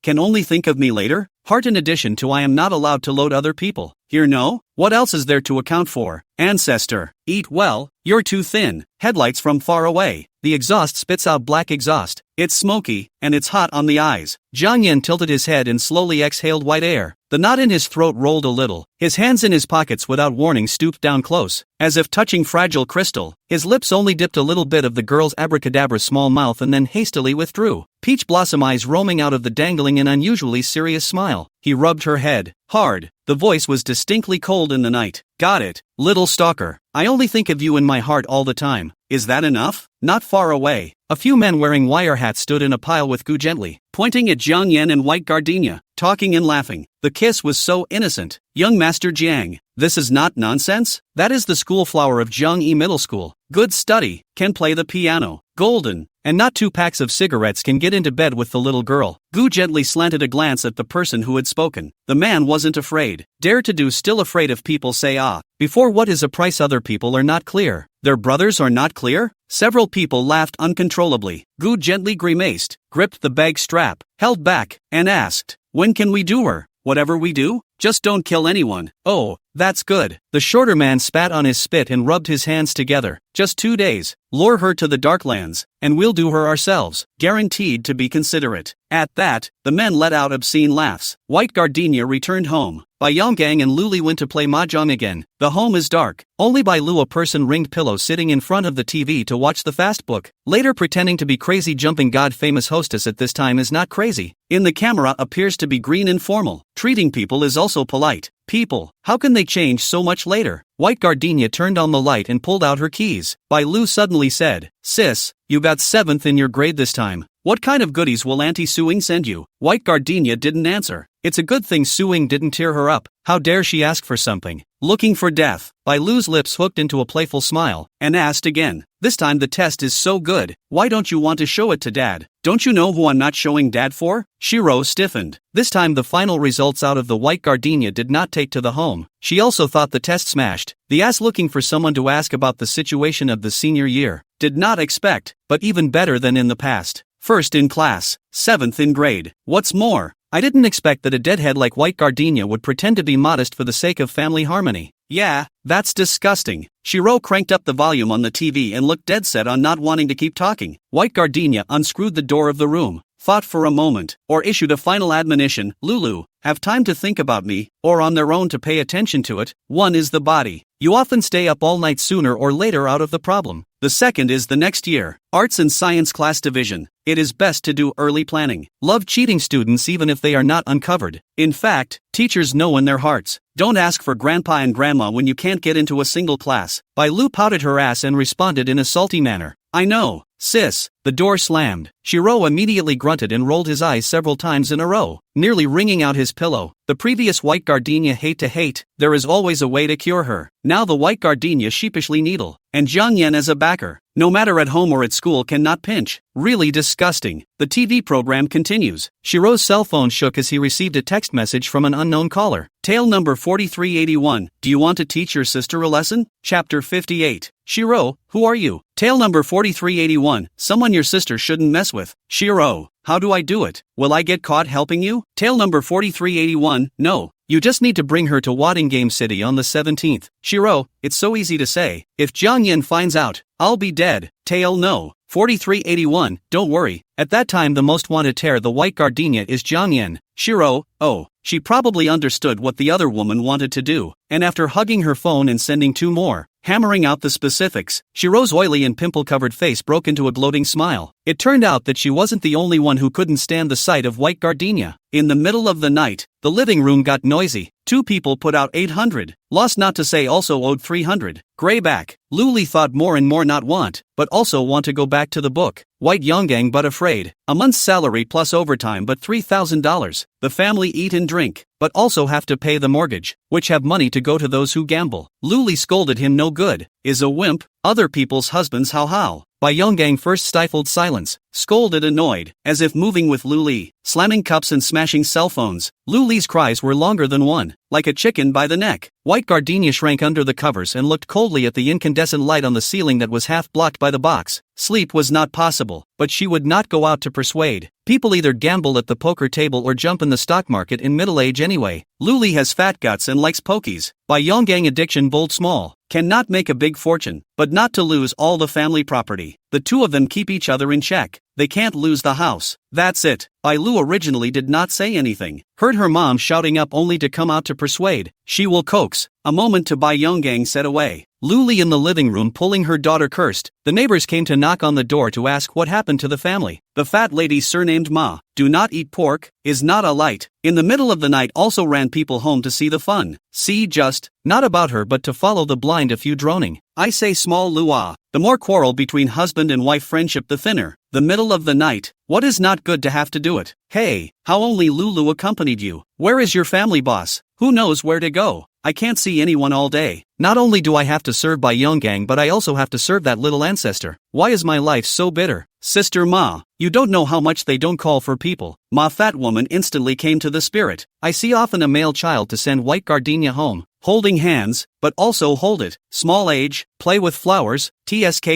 Can only think of me later? Heart in addition to I am not allowed to load other people. Here no? What else is there to account for? Ancestor. Eat well. You're too thin. Headlights from far away. The exhaust spits out black exhaust. It's smoky, and it's hot on the eyes. Jiang Yen tilted his head and slowly exhaled white air. The knot in his throat rolled a little. His hands in his pockets without warning stooped down close, as if touching fragile crystal. His lips only dipped a little bit of the girl's abracadabra small mouth and then hastily withdrew. Peach blossom eyes roaming out of the dangling and unusually serious smile. He rubbed her head. Hard. The voice was distinctly cold in the night. Got it, little stalker. I only think of you in my heart all the time. Is that enough? Not far away. A few men wearing wire hats stood in a pile with Gu gently, pointing at Jiang Yen and white gardenia, talking and laughing. The kiss was so innocent. Young Master Jiang, this is not nonsense? That is the school flower of Jiang Yi Middle School. Good study, can play the piano. Golden. and not 2 packs of cigarettes can get into bed with the little girl. Gu gently slanted a glance at the person who had spoken. The man wasn't afraid. Dare to do still afraid if people say before what is a price other people are not clear. Their brothers are not clear? Several people laughed uncontrollably. Gu gently grimaced, gripped the bag strap, held back, and asked, when can we do her? Whatever we do? Just don't kill anyone. Oh, that's good. The shorter man spat on his spit and rubbed his hands together. Just 2 days. Lure her to the Darklands, and we'll do her ourselves. Guaranteed to be considerate. At that, the men let out obscene laughs. White Gardenia returned home. Bai Yonggang and Luli went to play mahjong again. The home is dark. Only Bai Lu, a person ringed pillow sitting in front of the TV to watch the fast book. Later pretending to be crazy jumping god famous hostess at this time is not crazy. In the camera appears to be green and formal. Treating people is also polite. People, how can they change so much later? White Gardenia turned on the light and pulled out her keys. Bai Lu suddenly said, sis, you got 7th in your grade this time. What kind of goodies will Auntie Suing send you? White Gardenia didn't answer. It's a good thing Suing didn't tear her up. How dare she ask for something? Looking for death. Bai Lu's lips hooked into a playful smile, and asked again. This time the test is so good, why don't you want to show it to Dad? Don't you know who I'm not showing Dad for? Shiro stiffened. This time the final results out of the White Gardenia did not take to the home. She also thought the test smashed. The ass looking for someone to ask about the situation of the senior year. Did not expect, but even better than in the past. 1st in class, 7th in grade. What's more, I didn't expect that a deadhead like White Gardenia would pretend to be modest for the sake of family harmony. Yeah, that's disgusting. Shiro cranked up the volume on the TV and looked dead set on not wanting to keep talking. White Gardenia unscrewed the door of the room, thought for a moment, or issued a final admonition. Lulu, have time to think about me, or on their own to pay attention to it. One is the body. You often stay up all night sooner or later out of the problem. The second is the next year. Arts and Science class division. It is best to do early planning. Love cheating students even if they are not uncovered. In fact, teachers know in their hearts. Don't ask for grandpa and grandma when you can't get into a single class. Bai Lu pouted her ass and responded in a salty manner. I know, sis. The door slammed. Shiro immediately grunted and rolled his eyes several times in a row, nearly wringing out his pillow. The previous White Gardenia hate to hate, there is always a way to cure her. Now the White Gardenia sheepishly needle, and Jiang Yan as a backer. No matter at home or at school cannot pinch. Really disgusting. The TV program continues. Shiro's cell phone shook as he received a text message from an unknown caller. Tale number 4381. Do you want to teach your sister a lesson? Chapter 58. Shiro, who are you? Tale number 4381. Someone your sister shouldn't mess with. Shiro, how do I do it? Will I get caught helping you? Tale number 4381. No. You just need to bring her to Waddingham City on the 17th. Shiro, it's so easy to say. If Jiang Yan finds out, I'll be dead. Tale no. 4381. Don't worry. At that time the most wanted tear the White Gardenia is Jiang Yan. Shiro, oh. She probably understood what the other woman wanted to do, and after hugging her phone and sending 2 more, hammering out the specifics, Shiro's oily and pimple-covered face broke into a gloating smile. It turned out that she wasn't the only one who couldn't stand the sight of White Gardenia. In the middle of the night, the living room got noisy. 2 people put out 800, lost not to say also owed 300. Grayback. Luli thought more and more not want, but also want to go back to the book. White Yonggang but afraid. A month's salary plus overtime but $3,000. The family eat and drink, but also have to pay the mortgage, which have money to go to those who gamble. Luli scolded him no good. Is a wimp. Other people's husbands how. Bai Yonggang first stifled silence, scolded annoyed, as if moving with Luli, slamming cups and smashing cell phones. Luli's cries were longer than one, like a chicken by the neck. White Gardenia shrank under the covers and looked coldly at the incandescent light on the ceiling that was half blocked by the box. Sleep was not possible, but she would not go out to persuade. People either gamble at the poker table or jump in the stock market in middle age anyway. Luli has fat guts and likes pokies. Bai Yonggang addiction bold small. Cannot make a big fortune, but not to lose all the family property. The 2 of them keep each other in check. They can't lose the house. That's it. Bai Lu originally did not say anything. Heard her mom shouting up only to come out to persuade. She will coax. A moment to Bai Yonggang said away. Luli in the living room pulling her daughter cursed. The neighbors came to knock on the door to ask what happened to the family. The fat lady surnamed Ma, do not eat pork, is not a light. In the middle of the night also ran people home to see the fun. See just, not about her but to follow the blind a few droning. I say small Lua. The more quarrel between husband and wife friendship the thinner. The middle of the night. What is not good to have to do it? Hey, how only Lulu accompanied you? Where is your family boss? Who knows where to go? I can't see anyone all day. Not only do I have to serve by Yonggang, but I also have to serve that little ancestor. Why is my life so bitter? Sister Ma, you don't know how much they don't call for people. Ma fat woman instantly came to the spirit. I see often a male child to send white gardenia home. Holding hands, but also hold it. Small age, play with flowers, tsk.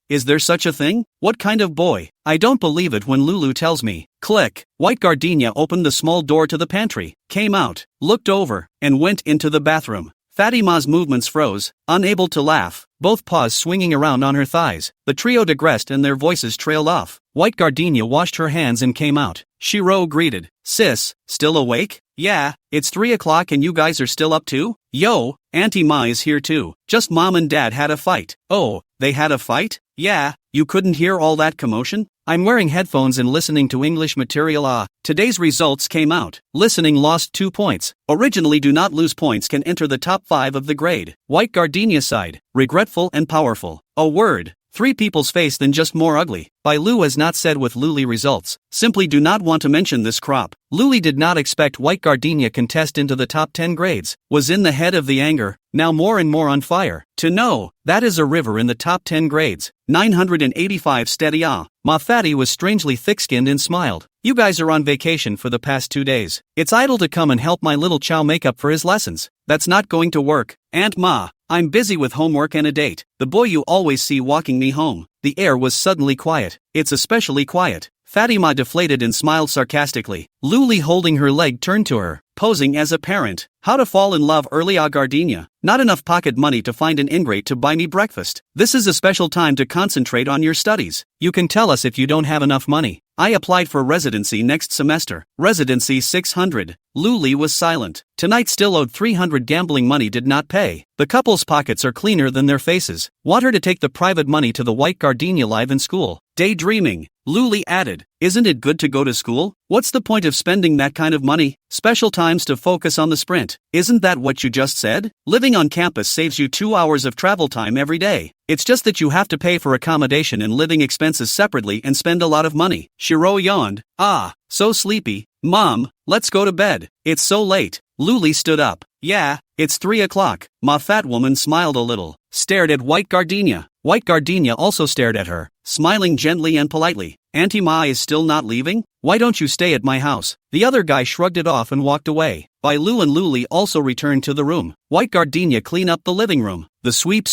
Is there such a thing? What kind of boy? I don't believe it when Lulu tells me. Click. White gardenia opened the small door to the pantry, came out, looked over, and went into the bathroom. Fatima's movements froze, unable to laugh, both paws swinging around on her thighs. The trio digressed and their voices trailed off. White gardenia washed her hands and came out. Shiro greeted. Sis, still awake? Yeah, it's 3 o'clock and you guys are still up too? Yo, Auntie Ma is here too. Just Mom and Dad had a fight. Oh, they had a fight? Yeah, you couldn't hear all that commotion? I'm wearing headphones and listening to English material. Today's results came out. Listening lost 2 points. Originally do not lose points can enter the top 5 of the grade. White gardenia side, regretful and powerful. A word. 3 people's face than just more ugly. By Lu has not said with Luli results. Simply do not want to mention this crop. Luli did not expect white gardenia contest into the top 10 grades. Was in the head of the anger, now more and more on fire. To know, that is a river in the top 10 grades. 985 steady. Ma Fatty was strangely thick-skinned and smiled. You guys are on vacation for the past 2 days. It's idle to come and help my little Chow make up for his lessons. That's not going to work. Aunt Ma, I'm busy with homework and a date. The boy you always see walking me home. The air was suddenly quiet. It's especially quiet. Fatima deflated and smiled sarcastically. Luli holding her leg turned to her, posing as a parent. How to fall in love early. Gardenia. Not enough pocket money to find an ingrate to buy me breakfast. This is a special time to concentrate on your studies. You can tell us if you don't have enough money. I applied for residency next semester. Residency 600. Luli was silent. Tonight still owed 300 gambling money did not pay. The couple's pockets are cleaner than their faces. Want her to take the private money to the white gardenia live in school. Daydreaming. Luli added, isn't it good to go to school? What's the point of spending that kind of money? Special times to focus on the sprint. Isn't that what you just said? Living on campus saves you 2 hours of travel time every day. It's just that you have to pay for accommodation and living expenses separately and spend a lot of money. Shiro yawned. So sleepy. Mom, let's go to bed. It's so late. Luli stood up. Yeah, it's 3 o'clock. Ma fat woman smiled a little, stared at white gardenia. White gardenia also stared at her, smiling gently and politely. Auntie Ma is still not leaving? Why don't you stay at my house? The other guy shrugged it off and walked away. Bai Lu and Luli also returned to the room. White gardenia clean up the living room. The sweep,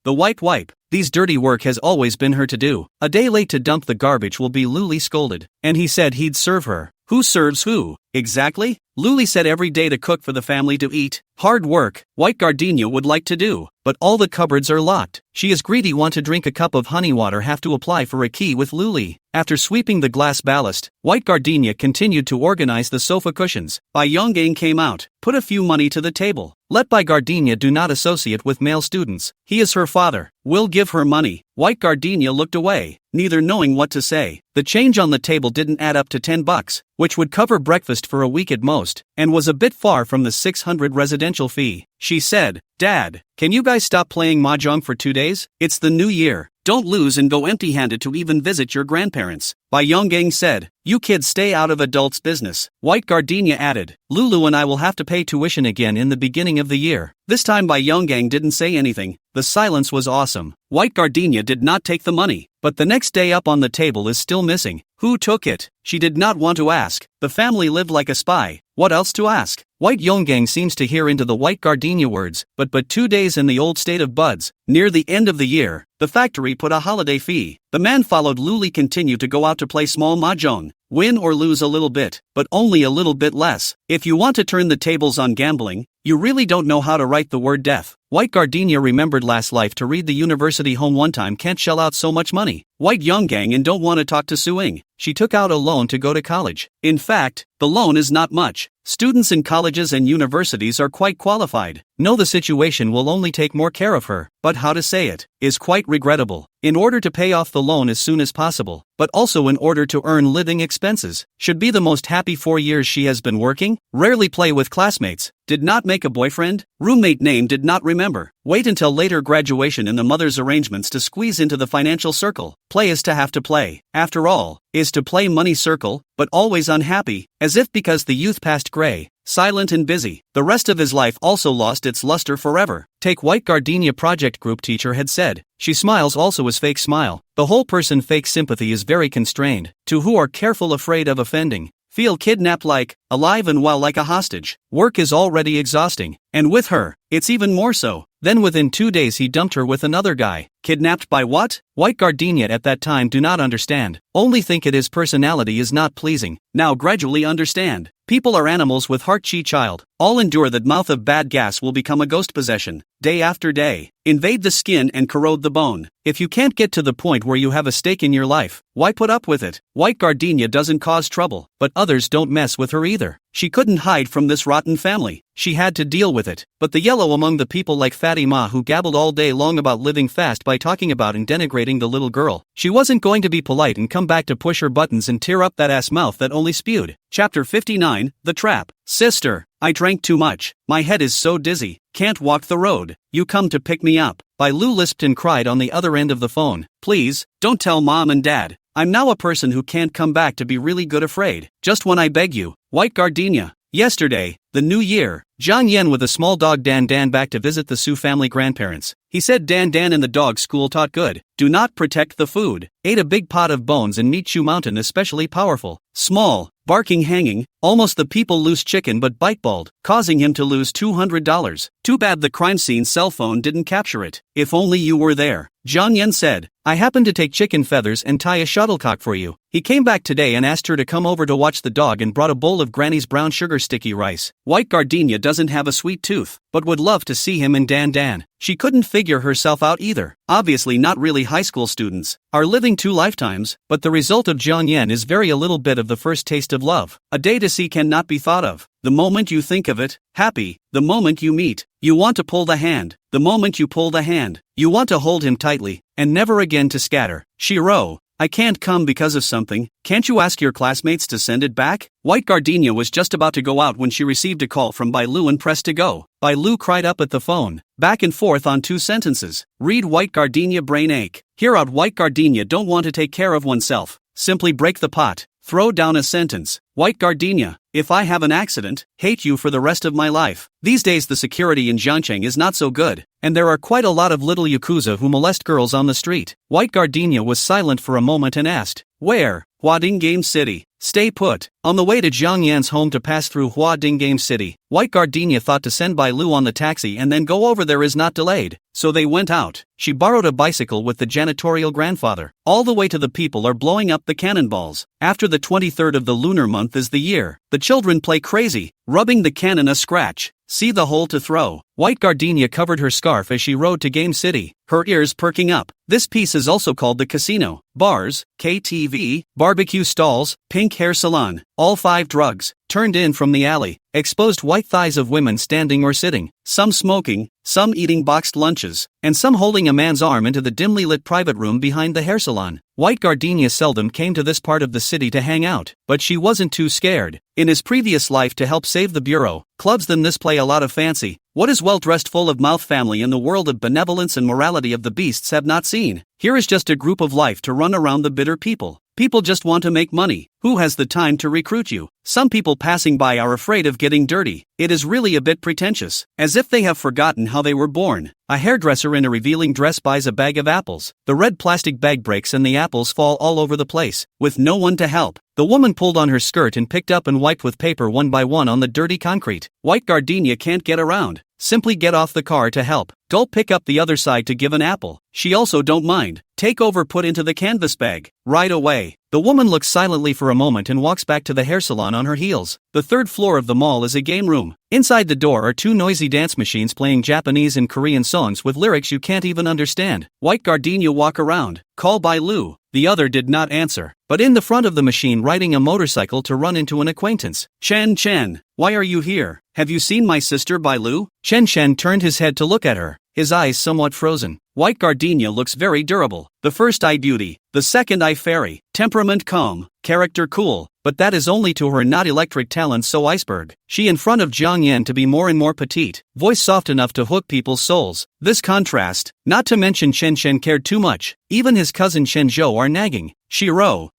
the wipe. These dirty work has always been her to do. A day late to dump the garbage will be Luli scolded. And he said he'd serve her. Who serves who? Exactly? Luli said every day to cook for the family to eat. Hard work, white gardenia would like to do, but all the cupboards are locked. She is greedy, want to drink a cup of honey water, have to apply for a key with Luli. After sweeping the glass ballast, white gardenia continued to organize the sofa cushions. Bai Yonggang came out, put a few money to the table. Let Bai Gardenia do not associate with male students. He is her father. Will give her money. White gardenia looked away, neither knowing what to say. The change on the table didn't add up to $10, which would cover breakfast for a week at most, and was a bit far from the 600 residential fee. She said, Dad, can you guys stop playing mahjong for 2 days? It's the new year. Don't lose and go empty-handed to even visit your grandparents. Bai Yonggang said, you kids stay out of adults' business. White gardenia added, Lulu and I will have to pay tuition again in the beginning of the year. This time Bai Yonggang didn't say anything. The silence was awesome. White gardenia did not take the money, but the next day up on the table is still missing. Who took it? She did not want to ask. The family lived like a spy. What else to ask? White Yonggang seems to hear into the white gardenia words, but 2 days in the old state of buds. Near the end of the year, the factory put a holiday fee. The man followed Luli continued to go out to play small mahjong. Win or lose a little bit, but only a little bit less. If you want to turn the tables on gambling, you really don't know how to write the word death. White gardenia remembered last life to read the university home one time, can't shell out so much money. White Yonggang and don't want to talk to Suing. She took out a loan to go to college. In fact, the loan is not much. Students in colleges and universities are quite qualified. Know the situation will only take more care of her, but how to say it is quite regrettable. In order to pay off the loan as soon as possible, but also in order to earn living expenses. Should be the most happy 4 years she has been working. Rarely play with classmates. Did not make a boyfriend. Roommate name did not remember. Wait until later graduation in the mother's arrangements to squeeze into the financial circle. Play is to have to play. After all, is to play money circle, but always unhappy, as if because the youth passed gray. silent and busy. The rest of his life also lost its luster forever. Take White Gardenia project group teacher had said. She smiles also is fake smile. The whole person fake sympathy is very constrained. To who are careful afraid of offending. Feel kidnapped like, alive and well like a hostage. Work is already exhausting. And with her, it's even more so. Then within 2 days he dumped her with another guy. Kidnapped by what? White Gardenia at that time do not understand. Only think it his personality is not pleasing. Now gradually understand. People are animals with heart child. All endure that mouth of bad gas will become a ghost possession. Day after day. Invade the skin and corrode the bone. If you can't get to the point where you have a stake in your life, why put up with it? White Gardenia doesn't cause trouble, but others don't mess with her either. She couldn't hide from this rotten family. She had to deal with it. But the yellow among the people like Fatima who gabbled all day long about living fast by talking about and denigrating the little girl. She wasn't going to be polite and come back to push her buttons and tear up that ass mouth that only spewed. Chapter 59, The Trap. Sister, I drank too much. My head is so dizzy. Can't walk the road. You come to pick me up. Lou lisped and cried on the other end of the phone. Please, don't tell mom and dad. I'm now a person who can't come back to be really good afraid. Just when I beg you. White Gardenia. Yesterday, the new year, Zhang Yan with a small dog Dan back to visit the Su family grandparents. He said Dan in the dog school taught good. Do not protect the food. Ate a big pot of bones and meat Shu Mountain especially powerful. Small, barking hanging, almost the people loose chicken but bite bald, causing him to lose $200. Too bad the crime scene cell phone didn't capture it. If only you were there. Zhang Yan said. I happened to take chicken feathers and tie a shuttlecock for you. He came back today and asked her to come over to watch the dog and brought a bowl of Granny's brown sugar sticky rice. White Gardenia doesn't have a sweet tooth, but would love to see him and Dan. She couldn't figure herself out either. Obviously not really high school students. Are living 2 lifetimes, but the result of Zhang Yan is very a little bit of the first taste of love. A day to see cannot be thought of. The moment you think of it, happy. The moment you meet, you want to pull the hand. The moment you pull the hand, you want to hold him tightly, and never again to scatter. Shiro, I can't come because of something. Can't you ask your classmates to send it back? White Gardenia was just about to go out when she received a call from Lou and pressed to go. Lou cried up at the phone, back and forth on 2 sentences. Read White Gardenia brain ache. Hear out White Gardenia don't want to take care of oneself. Simply break the pot. Throw down a sentence. White Gardenia, if I have an accident, hate you for the rest of my life. These days the security in Jiangcheng is not so good, and there are quite a lot of little yakuza who molest girls on the street. White Gardenia was silent for a moment and asked, where? Huadingame City. Stay put. On the way to Zhang Yan's home to pass through Huadingame City, White Gardenia thought to send Lou on the taxi and then go over there is not delayed. So they went out. She borrowed a bicycle with the janitorial grandfather. All the way to the people are blowing up the cannonballs. After the 23rd of the lunar month is the year. The children play crazy, rubbing the cannon a scratch. See the hole to throw. White Gardenia covered her scarf as she rode to Game City, her ears perking up. This piece is also called the casino, bars, KTV, barbecue stalls, pink hair salon, all 5 drugs, turned in from the alley, exposed white thighs of women standing or sitting, some smoking, some eating boxed lunches, and some holding a man's arm into the dimly lit private room behind the hair salon. White Gardenia seldom came to this part of the city to hang out, but she wasn't too scared. In his previous life to help save the bureau, clubs than this play a lot of fancy. What is well-dressed full-of-mouth family in the world of benevolence and morality of the beasts have not seen? Here is just a group of life to run around the bitter people. People just want to make money. Who has the time to recruit you? Some people passing by are afraid of getting dirty. It is really a bit pretentious, as if they have forgotten how they were born. A hairdresser in a revealing dress buys a bag of apples. The red plastic bag breaks and the apples fall all over the place, with no one to help. The woman pulled on her skirt and picked up and wiped with paper one by one on the dirty concrete. White Gardenia can't get around. Simply get off the car to help. Don't pick up the other side to give an apple. She also don't mind. Take over, put into the canvas bag. Right away. The woman looks silently for a moment and walks back to the hair salon on her heels. The 3rd floor of the mall is a game room. Inside the door are 2 noisy dance machines playing Japanese and Korean songs with lyrics you can't even understand. White Gardenia walk around. Call by Lou. The other did not answer, but in the front of the machine riding a motorcycle to run into an acquaintance. Chen, why are you here? Have you seen my sister by Lou? Chen turned his head to look at her, his eyes somewhat frozen. White Gardenia looks very durable. The first eye beauty, the second eye fairy, temperament calm, character cool, but that is only to her not electric talent so iceberg. She in front of Zhang Yan to be more and more petite, voice soft enough to hook people's souls. This contrast, not to mention Chen cared too much, even his cousin Chen Zhou are nagging. Shiro,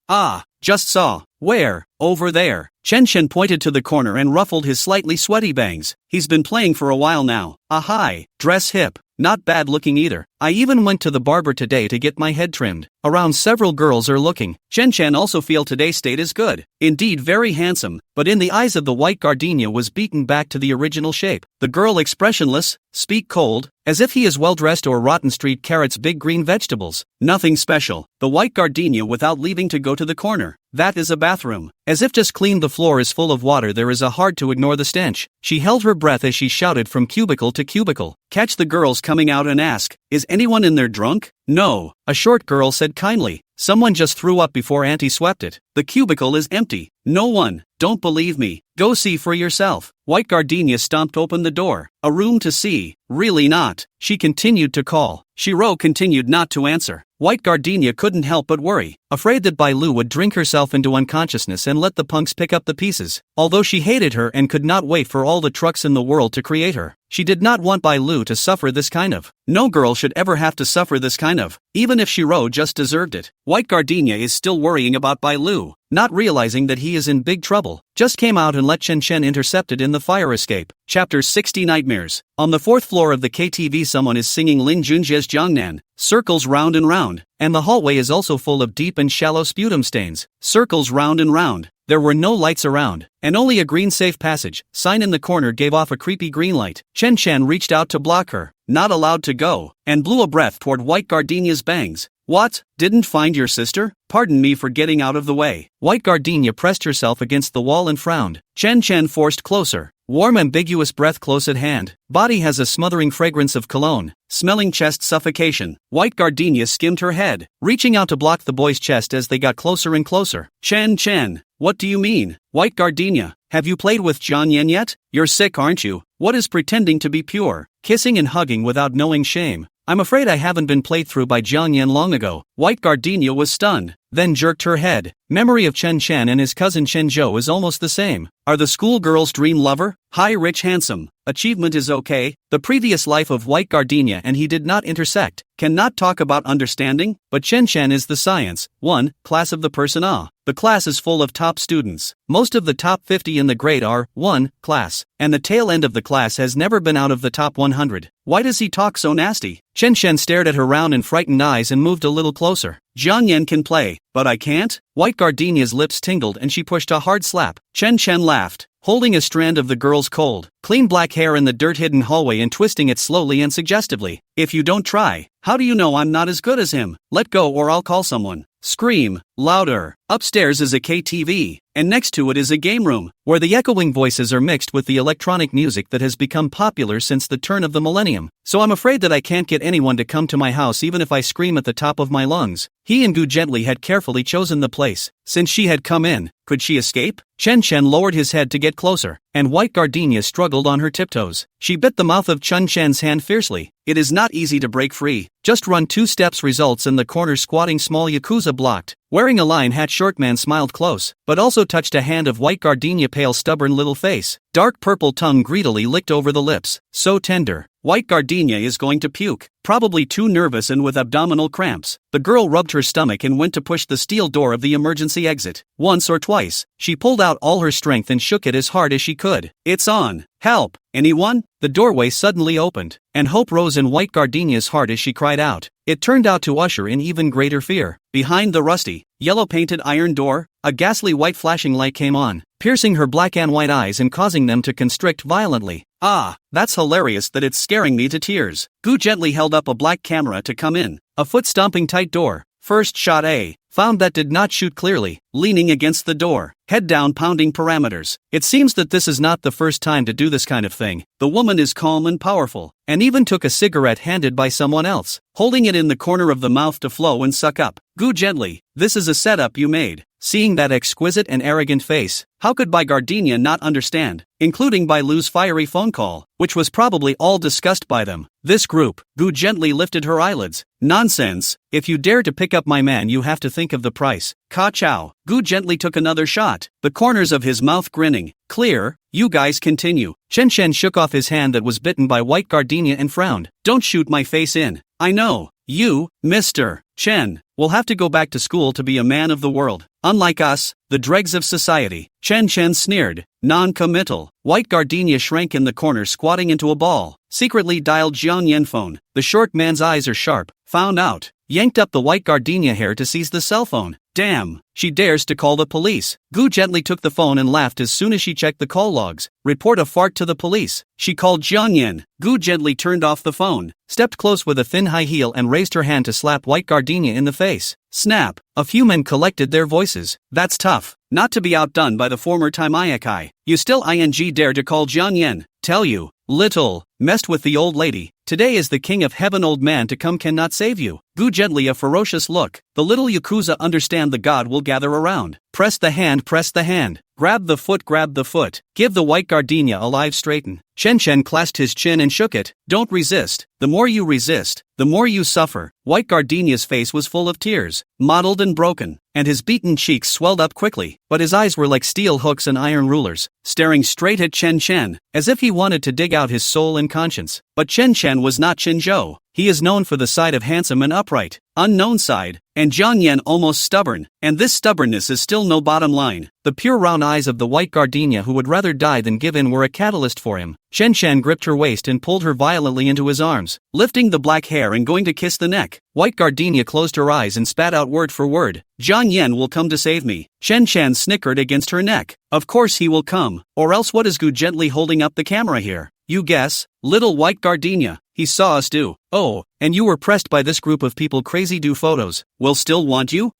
just saw. Where? Over there. Chen Chen pointed to the corner and ruffled his slightly sweaty bangs. He's been playing for a while now. Hi, dress hip. Not bad looking either. I even went to the barber today to get my head trimmed. Around several girls are looking. Chen Chen also feel today's state is good. Indeed very handsome, but in the eyes of the white gardenia was beaten back to the original shape. The girl expressionless, speak cold, as if he is well dressed or Rotten Street Carrot's big green vegetables. Nothing special. The white gardenia without leaving to go to the corner. That is a bathroom. As if just cleaned the floor is full of water, there is a hard to ignore the stench. She held her breath as she shouted from cubicle to cubicle. Catch the girls coming out and ask, is anyone in there drunk? No, a short girl said kindly. Someone just threw up before Auntie swept it. The cubicle is empty. No one. Don't believe me. Go see for yourself. White gardenia stomped open the door. A room to see. Really not. She continued to call. Shiro continued not to answer. White gardenia couldn't help but worry, afraid that Bai Lu would drink herself into unconsciousness and let the punks pick up the pieces. Although she hated her and could not wait for all the trucks in the world to create her, she did not want Bai Lu to suffer this kind of. No girl should ever have to suffer this kind of, even if Shiro just deserved it. White gardenia is still worrying about Bai Lu, not realizing that he is in big trouble. Just came out and let Chen Chen intercepted in the fire escape. Chapter 60 Nightmares. On the 4th floor of the KTV someone is singing Lin Junjie's Jiangnan, circles round and round, and the hallway is also full of deep and shallow sputum stains, circles round and round. There were no lights around, and only a green safe passage sign in the corner gave off a creepy green light. Chen Chen reached out to block her, not allowed to go, and blew a breath toward white gardenia's bangs. What? Didn't find your sister? Pardon me for getting out of the way. White gardenia pressed herself against the wall and frowned. Chen Chen forced closer. Warm ambiguous breath close at hand. Body has a smothering fragrance of cologne. Smelling chest suffocation. White gardenia skimmed her head, reaching out to block the boy's chest as they got closer and closer. Chen Chen. What do you mean? White gardenia. Have you played with Jiang Yan yet? You're sick, aren't you? What is pretending to be pure? Kissing and hugging without knowing shame. I'm afraid I haven't been played through by Jiang Yan long ago. White gardenia was stunned, then jerked her head. Memory of Chen Chen and his cousin Chen Zhou is almost the same. Are the schoolgirl's dream lover? High, rich, handsome. Achievement is okay. The previous life of white gardenia and he did not intersect. Cannot talk about understanding, but Chen Chen is the science. 1. Class of the person A. The class is full of top students. Most of the top 50 in the grade are 1. Class, and the tail end of the class has never been out of the top 100. Why does he talk so nasty? Chen Chen stared at her round and frightened eyes and moved a little closer. Jiang Yan can play, but I can't? White gardenia's lips tingled and she pushed a hard slap. Chen Chen laughed, holding a strand of the girl's cold, clean black hair in the dirt-hidden hallway and twisting it slowly and suggestively. If you don't try, how do you know I'm not as good as him? Let go or I'll call someone. Scream, louder. Upstairs is a KTV, and next to it is a game room, where the echoing voices are mixed with the electronic music that has become popular since the turn of the millennium. So I'm afraid that I can't get anyone to come to my house even if I scream at the top of my lungs. He and Gu gently had carefully chosen the place. Since she had come in, could she escape? Chen Chen lowered his head to get closer, and white gardenia struggled on her tiptoes. She bit the mouth of Chen Chen's hand fiercely. It is not easy to break free. Just run 2 steps results in the corner squatting small yakuza blocked. Wearing a line hat short man smiled close, but also touched a hand of white gardenia pale stubborn little face. Dark purple tongue greedily licked over the lips. So tender. White gardenia is going to puke. Probably too nervous and with abdominal cramps. The girl rubbed her stomach and went to push the steel door of the emergency exit. Once or twice, she pulled out all her strength and shook it as hard as she could. It's on. Help! Anyone? The doorway suddenly opened, and hope rose in white gardenia's heart as she cried out. It turned out to usher in even greater fear. Behind the rusty, yellow-painted iron door, a ghastly white flashing light came on, piercing her black and white eyes and causing them to constrict violently. Ah, that's hilarious that it's scaring me to tears. Gu gently held up a black camera to come in. A foot-stomping tight door. First shot A. Found that did not shoot clearly, leaning against the door, head down pounding parameters. It seems that this is not the first time to do this kind of thing. The woman is calm and powerful, and even took a cigarette handed by someone else, holding it in the corner of the mouth to flow and suck up. Gu gently, this is a setup you made. Seeing that exquisite and arrogant face, how could Bai Gardenia not understand, including Bai Lu's fiery phone call, which was probably all discussed by them. This group, Gu gently lifted her eyelids. Nonsense, if you dare to pick up my man you have to think of the price. Ka chow. Gu gently took another shot, the corners of his mouth grinning. Clear, you guys continue. Chen Chen shook off his hand that was bitten by white gardenia and frowned. Don't shoot my face in. I know, You, Mr. Chen, will have to go back to school to be a man of the world. Unlike us, the dregs of society. Chen sneered. Non-committal. White gardenia shrank in the corner, squatting into a ball. Secretly dialed Jiang Yan phone. The short man's eyes are sharp. Found out. Yanked up the white gardenia hair to seize the cell phone. Damn, she dares to call the police. Gu gently took the phone and laughed as soon as she checked the call logs. Report a fart to the police. She called Jiang Yan. Gu gently turned off the phone, stepped close with a thin high heel and raised her hand to slap white gardenia in the face. Snap. A few men collected their voices. That's tough. Not to be outdone by the former Taimayakai. You still dare to call Jiang Yan. Tell you, little, messed with the old lady. Today is the king of heaven, old man to come cannot save you. Gu gently a ferocious look. The little Yakuza understand the god will gather around. Press the hand, press the hand. Grab the foot, grab the foot. Give the white gardenia a live straighten. Chen clasped his chin and shook it. Don't resist. The more you resist, the more you suffer. White gardenia's face was full of tears, mottled and broken, and his beaten cheeks swelled up quickly, but his eyes were like steel hooks and iron rulers, staring straight at Chen, as if he wanted to dig out his soul and conscience. But Chen was not Chinzhou. He is known for the side of handsome and upright, unknown side, and Jiang Yan almost stubborn, and this stubbornness is still no bottom line. The pure round eyes of the white gardenia who would rather die than give in were a catalyst for him. Chen gripped her waist and pulled her violently into his arms, lifting the black hair and going to kiss the neck. White gardenia closed her eyes and spat out word for word. Jiang Yan will come to save me. Chen snickered against her neck. Of course he will come, or else what is Gu gently holding up the camera here? You guess, little white gardenia. He saw us do. Oh, and you were pressed by this group of people crazy do photos. Will still want you?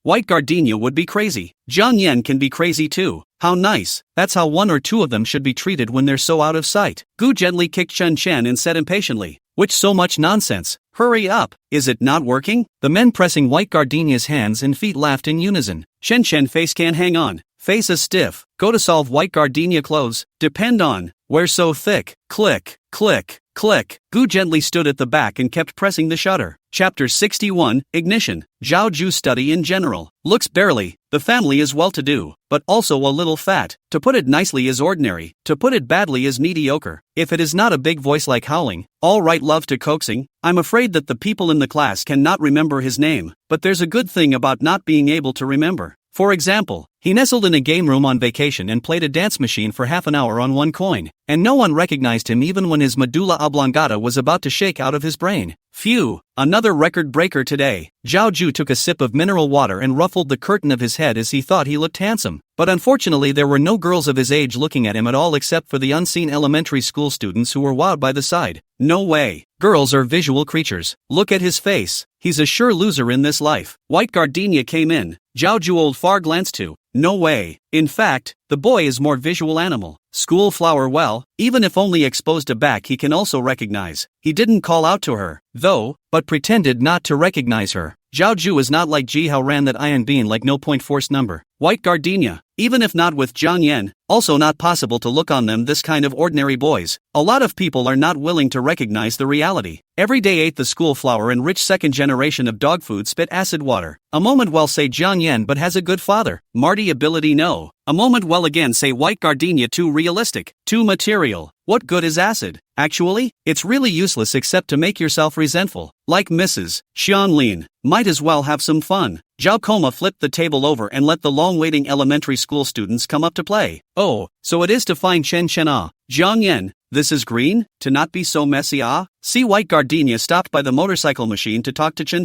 White gardenia would be crazy. Jiang Yan can be crazy too. How nice. That's how one or two of them should be treated when they're so out of sight. Gu gently kicked Chen and said impatiently. Which so much nonsense. Hurry up. Is it not working? The men pressing white gardenia's hands and feet laughed in unison. Chen face can't hang on. Face is stiff. Go to solve white gardenia clothes. Depend on. We're so thick. Click, click, click. Gu gently stood at the back and kept pressing the shutter. Chapter 61, Ignition. Zhao Ju study in general. Looks barely. The family is well-to-do, but also a little fat. To put it nicely is ordinary. To put it badly is mediocre. If it is not a big voice like howling, all right love to coaxing, I'm afraid that the people in the class cannot remember his name, but there's a good thing about not being able to remember. For example, he nestled in a game room on vacation and played a dance machine for half an hour on one coin, and no one recognized him even when his medulla oblongata was about to shake out of his brain. Phew, another record breaker today. Zhao Ju took a sip of mineral water and ruffled the curtain of his head as he thought he looked handsome. But unfortunately there were no girls of his age looking at him at all except for the unseen elementary school students who were wowed by the sight. No way. Girls are visual creatures. Look at his face. He's a sure loser in this life. White gardenia came in. Zhao Ju old far glanced to. No way. In fact, the boy is more visual animal. School flower well, even if only exposed a back he can also recognize. He didn't call out to her, though, but pretended not to recognize her. Zhao Ju is not like Ji Hao ran that iron bean like no point force number. White gardenia, even if not with Jiang Yan, also not possible to look on them this kind of ordinary boys. A lot of people are not willing to recognize the reality. Every day ate the school flower and rich second generation of dog food spit acid water. A moment well say Jiang Yan but has a good father. Marty ability no. A moment well again say white gardenia too realistic, too material. What good is acid? Actually, it's really useless except to make yourself resentful. Like Mrs. Xianlin, might as well have some fun. Zhao Koma flipped the table over and let the long-waiting elementary school students come up to play. Oh, so it is to find Chen ah. Jiang Yan, this is green? To not be so messy ah? See white gardenia stopped by the motorcycle machine to talk to Chen.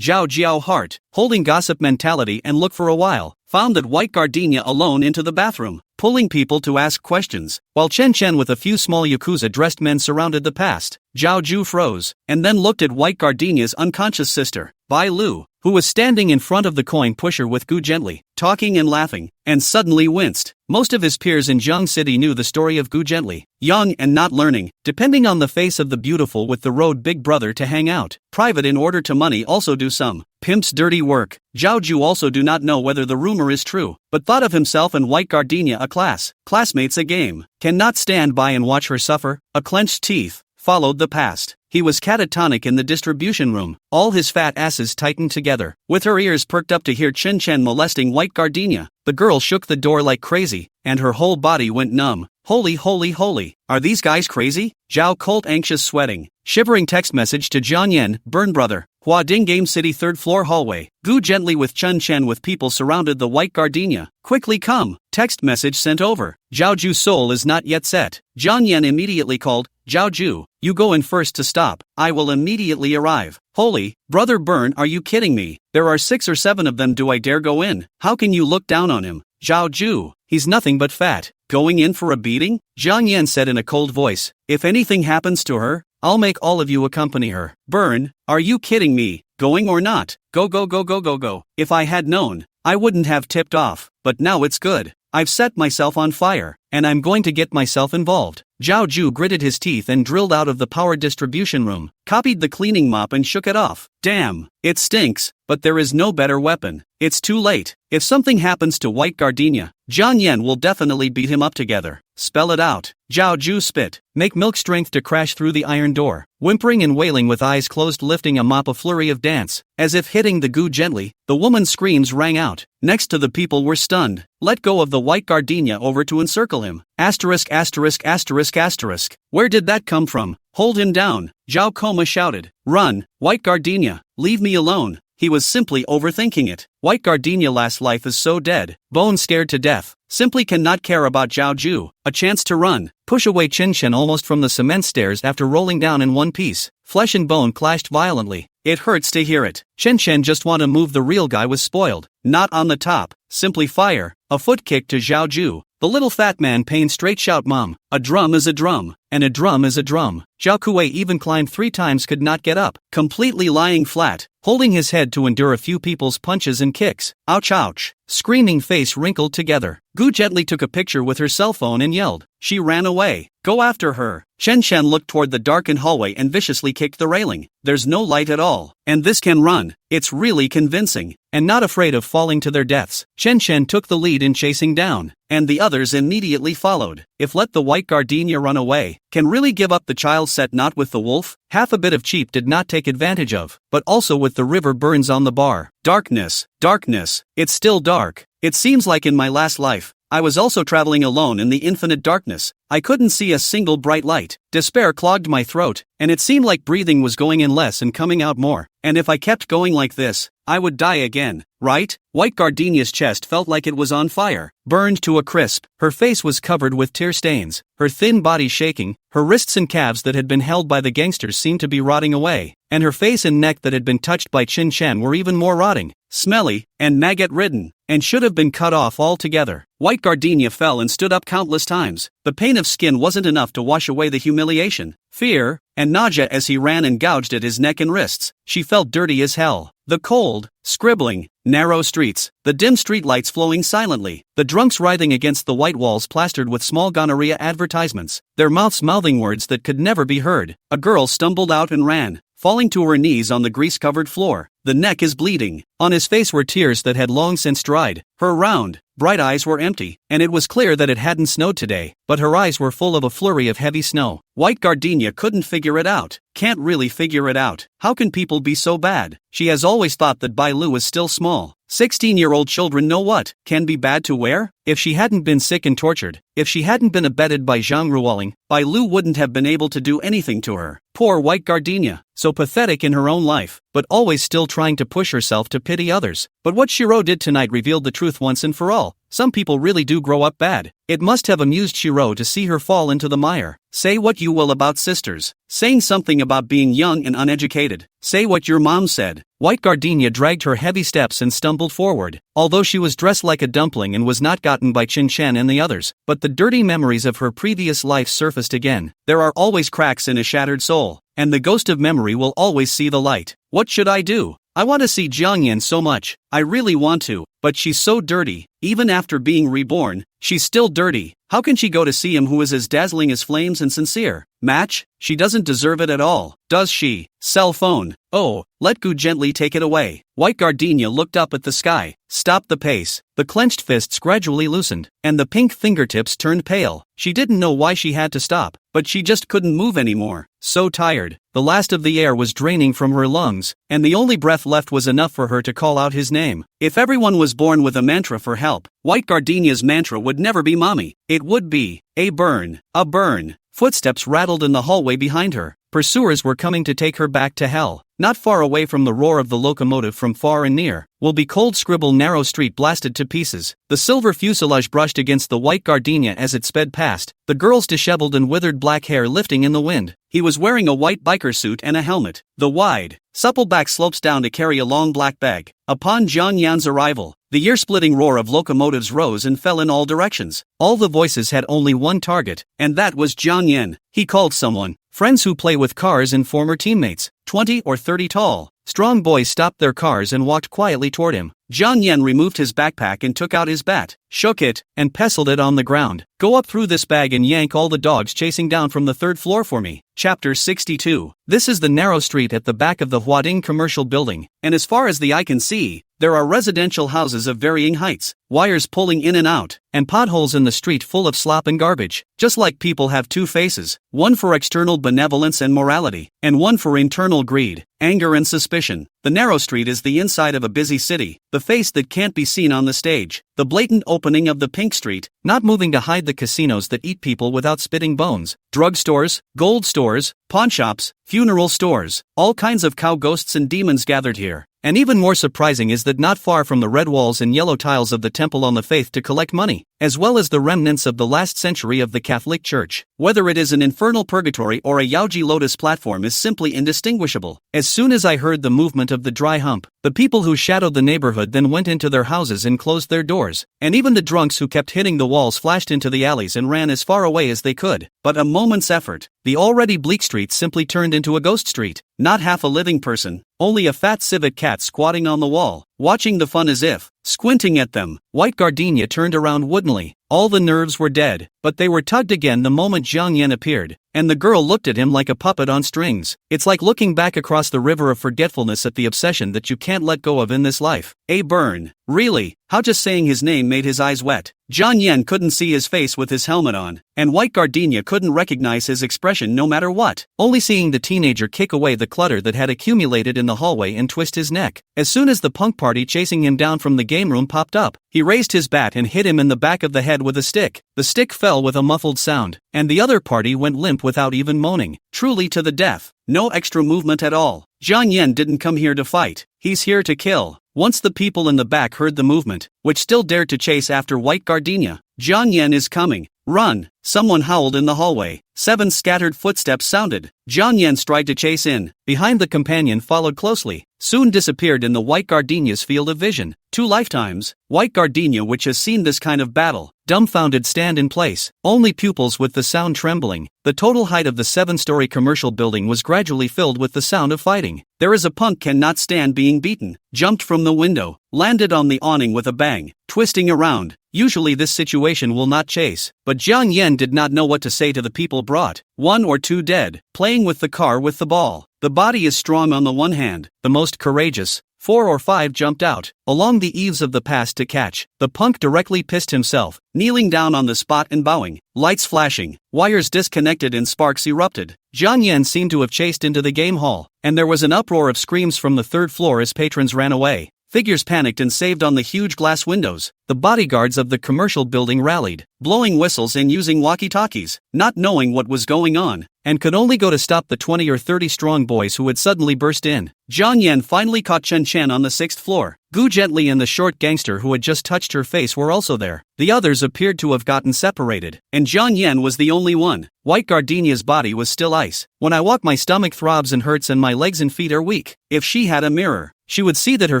Zhao Jiao heart, holding gossip mentality and look for a while, found that white gardenia alone into the bathroom, pulling people to ask questions, while Chen with a few small Yakuza-dressed men surrounded the past. Zhao Ju froze, and then looked at white gardenia's unconscious sister, Bai Lu, who was standing in front of the coin pusher with Gu gently, talking and laughing, and suddenly winced. Most of his peers in Jiang City knew the story of Gu gently, young and not learning, depending on the face of the beautiful with the road big brother to hang out, private in order to money also do some pimp's dirty work. Zhao Ju also do not know whether the rumor is true, but thought of himself and white gardenia a classmates a game, cannot stand by and watch her suffer, a clenched teeth, followed the past. He was catatonic in the distribution room, all his fat asses tightened together. With her ears perked up to hear Chen Chen molesting white gardenia, the girl shook the door like crazy, and her whole body went numb. Holy, holy, holy, are these guys crazy? Zhao Colt anxious sweating. Shivering text message to Jiang Yan, burn brother. Hua Ding Game City 3rd floor hallway. Gu gently with Chen Chen with people surrounded the white gardenia. Quickly come. Text message sent over. Zhao Ju's soul is not yet set. Jiang Yan immediately called. Zhao Ju, you go in first to stop. I will immediately arrive. Holy, brother burn, are you kidding me? There are 6 or 7 of them, do I dare go in? How can you look down on him? Zhao Ju, he's nothing but fat. Going in for a beating? Jiang Yan said in a cold voice. If anything happens to her, I'll make all of you accompany her. Burn, are you kidding me? Going or not? Go go go go go go. If I had known, I wouldn't have tipped off, but now it's good. I've set myself on fire, and I'm going to get myself involved. Zhao Ju gritted his teeth and drilled out of the power distribution room, copied the cleaning mop and shook it off. Damn, it stinks, but there is no better weapon. It's too late. If something happens to white gardenia, Jiang Yan will definitely beat him up together. Spell it out. Zhao Ju spit. Make milk strength to crash through the iron door. Whimpering and wailing with eyes closed, lifting a mop, a flurry of dance. As if hitting the goo gently, the woman's screams rang out. Next to the people were stunned. Let go of the white gardenia over to encircle him. Asterisk asterisk asterisk asterisk. Where did that come from? Hold him down. Zhao Koma shouted. Run, white gardenia, leave me alone. He was simply overthinking it. White gardenia last life is so dead. Bone scared to death. Simply cannot care about Zhao Ju. A chance to run. Push away Chen Chen almost from the cement stairs after rolling down in one piece. Flesh and bone clashed violently. It hurts to hear it. Chen Chen just want to move, the real guy was spoiled. Not on the top. Simply fire. A foot kick to Zhao Ju. The little fat man pain straight shout mom. A drum is a drum, and a drum is a drum. Zhao Kuei even climbed 3 times, could not get up, completely lying flat, holding his head to endure a few people's punches and kicks. Ouch ouch. Screaming face wrinkled together. Gu gently took a picture with her cell phone and yelled. She ran away. Go after her. Chen Chen looked toward the darkened hallway and viciously kicked the railing. There's no light at all, and this can run. It's really convincing. And not afraid of falling to their deaths, Chen Chen took the lead in chasing down, and the others immediately followed. If let the white gardenia run away, can really give up the child, set not with the wolf? Half a bit of cheap did not take advantage of, but also with the river burns on the bar. Darkness, darkness, it's still dark. It seems like in my last life, I was also traveling alone in the infinite darkness. I couldn't see a single bright light. Despair clogged my throat, and it seemed like breathing was going in less and coming out more. And if I kept going like this, I would die again, right? White gardenia's chest felt like it was on fire, burned to a crisp. Her face was covered with tear stains, her thin body shaking, her wrists and calves that had been held by the gangsters seemed to be rotting away, and her face and neck that had been touched by Chin Chen were even more rotting, smelly, and maggot-ridden, and should have been cut off altogether. White gardenia fell and stood up countless times. The pain of skin wasn't enough to wash away the humiliation, fear, and nausea as he ran and gouged at his neck and wrists. She felt dirty as hell. The cold, scribbling, narrow streets, the dim streetlights flowing silently, the drunks writhing against the white walls plastered with small gonorrhea advertisements, their mouths mouthing words that could never be heard. A girl stumbled out and ran, falling to her knees on the grease-covered floor. The neck is bleeding. On his face were tears that had long since dried. Her round, bright eyes were empty, and it was clear that it hadn't snowed today, but her eyes were full of a flurry of heavy snow. White gardenia couldn't figure it out. Can't really figure it out. How can people be so bad? She has always thought that Bai Lu is still small. 16-year-old children know what can be bad to wear? If she hadn't been sick and tortured, if she hadn't been abetted by Zhang Ruoling, Bai Lu wouldn't have been able to do anything to her. Poor white gardenia, so pathetic in her own life, but always still trying to push herself to pity others. But what Shiro did tonight revealed the truth once and for all. Some people really do grow up bad. It must have amused Shiro to see her fall into the mire. Say what you will about sisters. Saying something about being young and uneducated. Say what your mom said. White gardenia dragged her heavy steps and stumbled forward, although she was dressed like a dumpling and was not gotten by Chin Chen and the others. But the dirty memories of her previous life surfaced again. There are always cracks in a shattered soul, and the ghost of memory will always see the light. What should I do? I want to see Jiang Yan so much. I really want to, but she's so dirty. Even after being reborn, she's still dirty. How can she go to see him who is as dazzling as flames and sincere? Match? She doesn't deserve it at all, does she? Cell phone. Oh, let Gu gently take it away. White gardenia looked up at the sky, stopped the pace. The clenched fists gradually loosened, and the pink fingertips turned pale. She didn't know why she had to stop, but she just couldn't move anymore. So tired. The last of the air was draining from her lungs, and the only breath left was enough for her to call out his name. If everyone was born with a mantra for help, White gardenia's mantra would never be mommy. It would be, a burn, a burn. Footsteps rattled in the hallway behind her. Pursuers were coming to take her back to hell. Not far away from the roar of the locomotive from far and near, will be cold scribble narrow street blasted to pieces. The silver fuselage brushed against the white gardenia as it sped past, the girl's disheveled and withered black hair lifting in the wind. He was wearing a white biker suit and a helmet. The wide, supple back slopes down to carry a long black bag. Upon Jiang Yan's arrival, the ear-splitting roar of locomotives rose and fell in all directions. All the voices had only one target, and that was Jiang Yan. He called someone. Friends who play with cars and former teammates, 20 or 30 tall. Strong boys stopped their cars and walked quietly toward him. Jiang Yan removed his backpack and took out his bat, shook it, and pestled it on the ground. Go up through this bag and yank all the dogs chasing down from the third floor for me. Chapter 62. This is the narrow street at the back of the Huading commercial building, and as far as the eye can see, there are residential houses of varying heights, wires pulling in and out, and potholes in the street full of slop and garbage. Just like people have two faces, one for external benevolence and morality, and one for internal greed, anger and suspicion. The narrow street is the inside of a busy city, the face that can't be seen on the stage, the blatant opening of the pink street, not moving to hide the casinos that eat people without spitting bones, drugstores, gold stores, pawnshops, funeral stores, all kinds of cow ghosts and demons gathered here. And even more surprising is that not far from the red walls and yellow tiles of the temple on the faith to collect money, as well as the remnants of the last century of the Catholic Church. Whether it is an infernal purgatory or a Yaoji lotus platform is simply indistinguishable. As soon as I heard the movement of the dry hump, the people who shadowed the neighborhood then went into their houses and closed their doors, and even the drunks who kept hitting the walls flashed into the alleys and ran as far away as they could. But a moment's effort, the already bleak street simply turned into a ghost street. Not half a living person, only a fat civet cat squatting on the wall, watching the fun as if, squinting at them. White gardenia turned around woodenly. All the nerves were dead, but they were tugged again the moment Jiang Yan appeared, and the girl looked at him like a puppet on strings. It's like looking back across the river of forgetfulness at the obsession that you can't let go of in this life. A burn. Really? How just saying his name made his eyes wet. Jiang Yan couldn't see his face with his helmet on, and White gardenia couldn't recognize his expression no matter what, only seeing the teenager kick away the clutter that had accumulated in the hallway and twist his neck. As soon as the punk party chasing him down from the game room popped up, he raised his bat and hit him in the back of the head with a stick. The stick fell with a muffled sound, and the other party went limp without even moaning, truly to the death. No extra movement at all. Jiang Yan didn't come here to fight, he's here to kill. Once the people in the back heard the movement, which still dared to chase after White gardenia, Jiang Yan is coming. Run! Someone howled in the hallway. 7 scattered footsteps sounded. Jiang Yan tried to chase in. Behind the companion followed closely, soon disappeared in the White gardenia's field of vision. 2 lifetimes. White gardenia, which has seen this kind of battle, dumbfounded stand in place, only pupils with the sound trembling. The total height of the 7-story commercial building was gradually filled with the sound of fighting. There is a punk cannot stand being beaten, jumped from the window, landed on the awning with a bang, twisting around. Usually this situation will not chase, but Jiang Yan did not know what to say to the people brought. 1 or 2 dead, playing with the car with the ball. The body is strong on the one hand, the most courageous. 4 or 5 jumped out, along the eaves of the past to catch. The punk directly pissed himself, kneeling down on the spot and bowing. Lights flashing, wires disconnected and sparks erupted. Jiang Yan seemed to have chased into the game hall, and there was an uproar of screams from the 3rd floor as patrons ran away. Figures panicked and saved on the huge glass windows. The bodyguards of the commercial building rallied, blowing whistles and using walkie-talkies, not knowing what was going on, and could only go to stop the 20 or 30 strong boys who had suddenly burst in. Jiang Yan finally caught Chen Chen on the 6th floor. Gu Gently and the short gangster who had just touched her face were also there. The others appeared to have gotten separated, and Jiang Yan was the only one. White gardenia's body was still ice. When I walk, my stomach throbs and hurts and my legs and feet are weak. If she had a mirror, she would see that her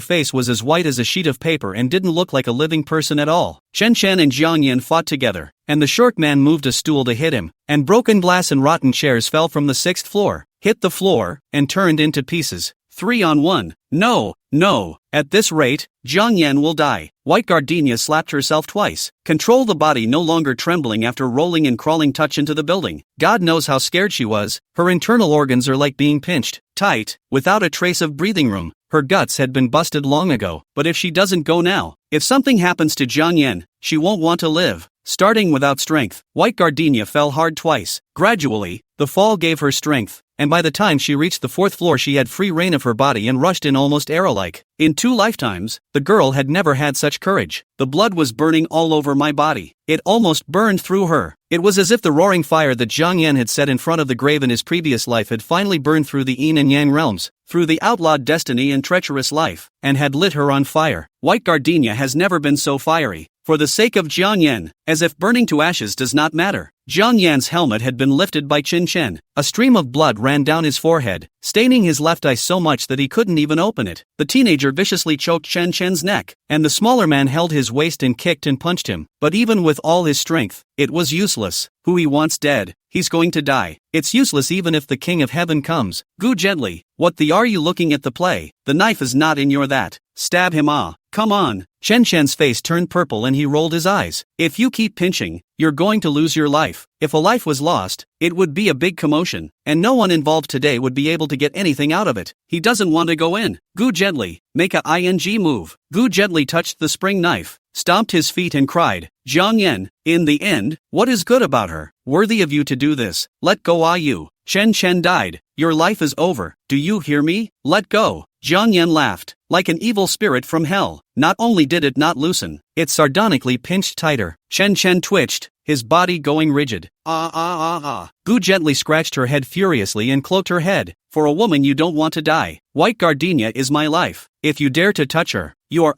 face was as white as a sheet of paper and didn't look like a living person at all. Chen Chen and Jiang Yan fought together, and the short man moved a stool to hit him, and broken glass and rotten chairs fell from the 6th floor, hit the floor, and turned into pieces. 3 on 1. No, No, at this rate, Jiang Yan will die. White Gardenia slapped herself twice. Control the body no longer trembling after rolling and crawling touch into the building. God knows how scared she was. Her internal organs are like being pinched, tight, without a trace of breathing room. Her guts had been busted long ago, but if she doesn't go now, if something happens to Jiang Yan, she won't want to live. Starting without strength, White Gardenia fell hard twice. Gradually, the fall gave her strength, and by the time she reached the 4th floor she had free reign of her body and rushed in almost arrow-like. In 2 lifetimes, the girl had never had such courage. The blood was burning all over my body. It almost burned through her. It was as if the roaring fire that Jiang Yan had set in front of the grave in his previous life had finally burned through the yin and yang realms, through the outlawed destiny and treacherous life, and had lit her on fire. White Gardenia has never been so fiery. For the sake of Jiang Yan, as if burning to ashes does not matter. Jiang Yan's helmet had been lifted by Qin Chen. A stream of blood ran down his forehead, staining his left eye so much that he couldn't even open it. The teenager viciously choked Chen Chen's neck, and the smaller man held his waist and kicked and punched him. But even with all his strength, it was useless. Who he wants dead, he's going to die. It's useless even if the King of Heaven comes. Gu gently. What the are you looking at the play? The knife is not in your that. Stab him come on. Chen Chen's face turned purple and he rolled his eyes. If you keep pinching, you're going to lose your life. If a life was lost, it would be a big commotion, and no one involved today would be able to get anything out of it. He doesn't want to go in. Gu gently, make a ing move. Gu gently touched the spring knife, stomped his feet and cried, Jiang Yan, in the end, what is good about her? Worthy of you to do this. Let go you. Chen Chen died. Your life is over. Do you hear me? Let go. Jiang Yan laughed, like an evil spirit from hell. Not only did it not loosen, it sardonically pinched tighter. Chen Chen twitched, his body going rigid. Gu gently scratched her head furiously and cloaked her head. For a woman you don't want to die. White Gardenia is my life. If you dare to touch her, you are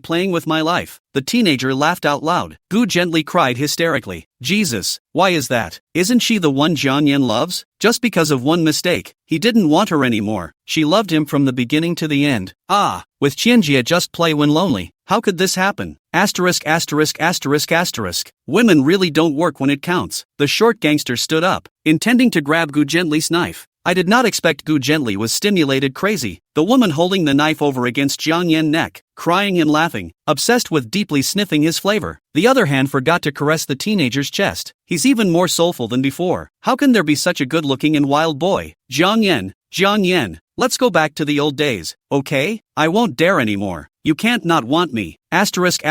playing with my life. The teenager laughed out loud. Gu gently cried hysterically. Jesus, why is that? Isn't she the one Jiang Yan loves? Just because of one mistake, he didn't want her anymore. She loved him from the beginning to the end. With Qianjia just play when lonely. How could this happen? Asterisk. Women really don't work when it counts. The short gangster stood up, intending to grab Gu Gently's knife. I did not expect Gu Gently was stimulated crazy. The woman holding the knife over against Jiang Yan's neck, crying and laughing, obsessed with deeply sniffing his flavor. The other hand forgot to caress the teenager's chest. He's even more soulful than before. How can there be such a good-looking and wild boy? Jiang Yan, let's go back to the old days, okay? I won't dare anymore. You can't not want me. Asterisk.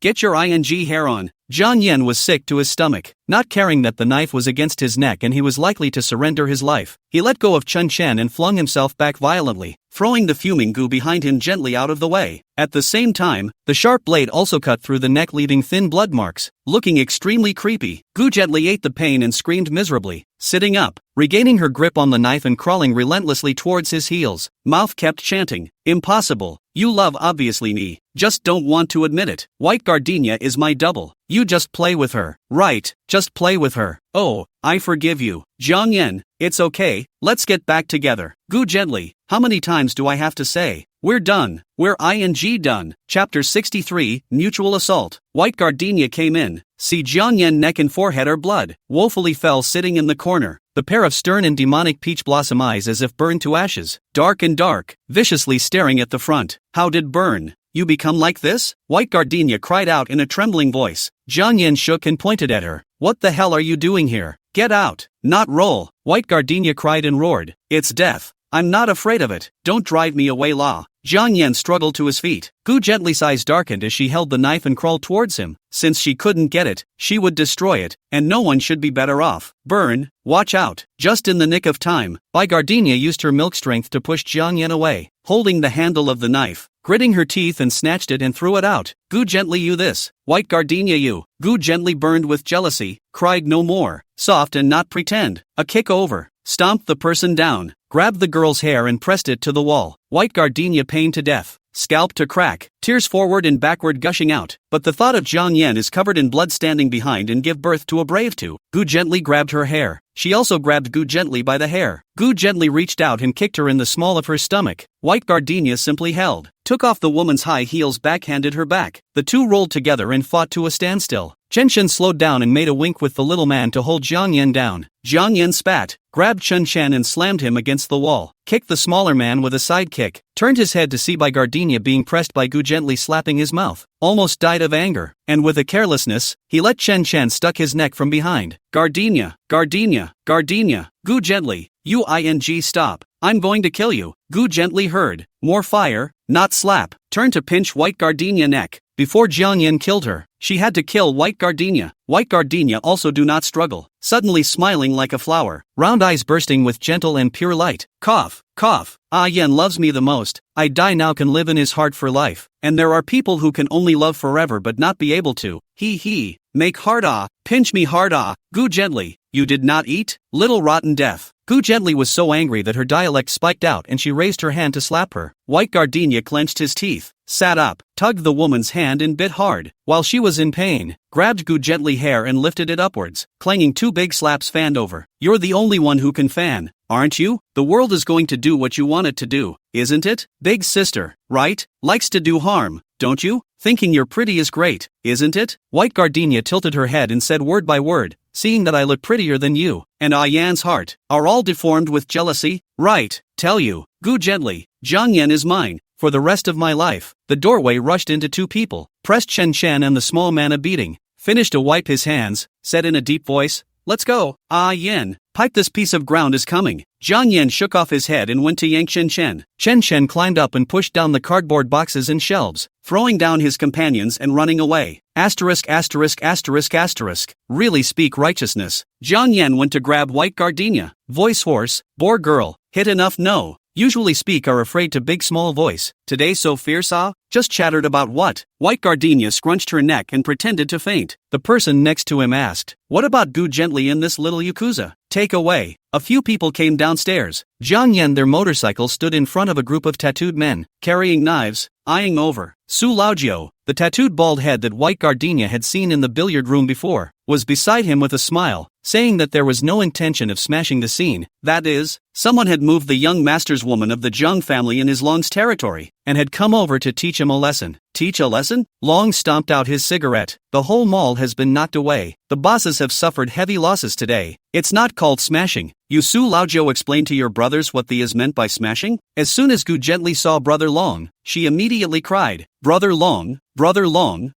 Get your ing hair on. Jiang Yan was sick to his stomach, not caring that the knife was against his neck and he was likely to surrender his life. He let go of Chen Chen and flung himself back violently, throwing the fuming Gu behind him gently out of the way. At the same time, the sharp blade also cut through the neck leaving thin blood marks, looking extremely creepy. Gu gently ate the pain and screamed miserably. Sitting up, regaining her grip on the knife and crawling relentlessly towards his heels, mouth kept chanting, impossible. You love obviously me, just don't want to admit it. White Gardenia is my double. You just play with her. Right, just play with her. Oh, I forgive you. Jiang Yan, it's okay, let's get back together. Gu gently, how many times do I have to say? We're done. We're done. Chapter 63, Mutual Assault. White Gardenia came in. See Jiang Yan's neck and forehead are blood. Woefully fell sitting in the corner. The pair of stern and demonic peach blossom eyes as if burned to ashes. Dark, viciously staring at the front. How did burn? You become like this? White Gardenia cried out in a trembling voice. Jiang Yan shook and pointed at her. What the hell are you doing here? Get out. Not roll. White Gardenia cried and roared. It's death. I'm not afraid of it. Don't drive me away, La. Jiang Yan struggled to his feet. Gu Gently's eyes darkened as she held the knife and crawled towards him. Since she couldn't get it, she would destroy it, and no one should be better off. Burn, watch out. Just in the nick of time, Gardenia used her milk strength to push Jiang Yan away, holding the handle of the knife, gritting her teeth and snatched it and threw it out. Gu Gently you this. White Gardenia you. Gu Gently burned with jealousy, cried no more. Soft and not pretend. A kick over. Stomped the person down, grabbed the girl's hair and pressed it to the wall. White Gardenia pained to death, scalp to crack, tears forward and backward gushing out. But the thought of Jiang Yan is covered in blood standing behind and give birth to a brave two. Gu Gently grabbed her hair. She also grabbed Gu Gently by the hair. Gu Gently reached out and kicked her in the small of her stomach. White Gardenia simply held. took off the woman's high heels, backhanded her back. The two rolled together and fought to a standstill. Chen Chen slowed down and made a wink with the little man to hold Jiang Yan down. Jiang Yan spat, grabbed Chen Chen and slammed him against the wall, kicked the smaller man with a side kick, turned his head to see by Gardenia being pressed by Gu, gently slapping his mouth, almost died of anger, and with a carelessness, he let Chen Chen stuck his neck from behind. Gardenia, Gardenia, Gardenia, Gu gently, stop, I'm going to kill you. Gu gently heard, more fire, not slap, turned to pinch White Gardenia neck. Before Jiang Yan killed her, she had to kill White Gardenia. White Gardenia also do not struggle, suddenly smiling like a flower, round eyes bursting with gentle and pure light. Cough, cough, Yan loves me the most, I die now can live in his heart for life, and there are people who can only love forever but not be able to. He, make hard pinch me hard Gu gently, you did not eat? Little rotten death. Gu gently was so angry that her dialect spiked out and she raised her hand to slap her. White Gardenia clenched his teeth, sat up, tugged the woman's hand and bit hard, while she was in pain, grabbed Gu gently hair and lifted it upwards, clanging two big slaps fanned over. You're the only one who can fan, aren't you? The world is going to do what you want it to do, isn't it? Big sister, right? Likes to do harm, don't you? Thinking you're pretty is great, isn't it? White Gardenia tilted her head and said word by word, seeing that I look prettier than you, and Yan's heart, are all deformed with jealousy? Right, tell you, Gu gently, Jiang Yan is mine, for the rest of my life. The doorway rushed into two people, pressed Chen Chen and the small man a beating, finished to wipe his hands, said in a deep voice, let's go, Yan, pipe this piece of ground is coming. Jiang Yan shook off his head and went to yank Chen Chen. Chen Chen climbed up and pushed down the cardboard boxes and shelves, throwing down his companions and running away. Asterisk. Really speak righteousness. Jiang Yan went to grab White Gardenia. Voice hoarse, bore girl, hit enough no. Usually speak are afraid to big small voice. Today so fierce just chattered about what? White Gardenia scrunched her neck and pretended to faint. The person next to him asked, what about Gu gently in this little yakuza? Take away. A few people came downstairs. Jiang Yan, their motorcycle stood in front of a group of tattooed men, carrying knives, eyeing over. Su Laojiu, the tattooed bald head that White Gardenia had seen in the billiard room before, was beside him with a smile, saying that there was no intention of smashing the scene. That is, someone had moved the young master's woman of the Zhang family in his Long's territory, and had come over to teach him a lesson. Teach a lesson? Long stomped out his cigarette. The whole mall has been knocked away. The bosses have suffered heavy losses today. It's not called smashing. You Su Laojiu explained to your brothers what the is meant by smashing? As soon as Gu gently saw Brother Long, she immediately cried, Brother Long,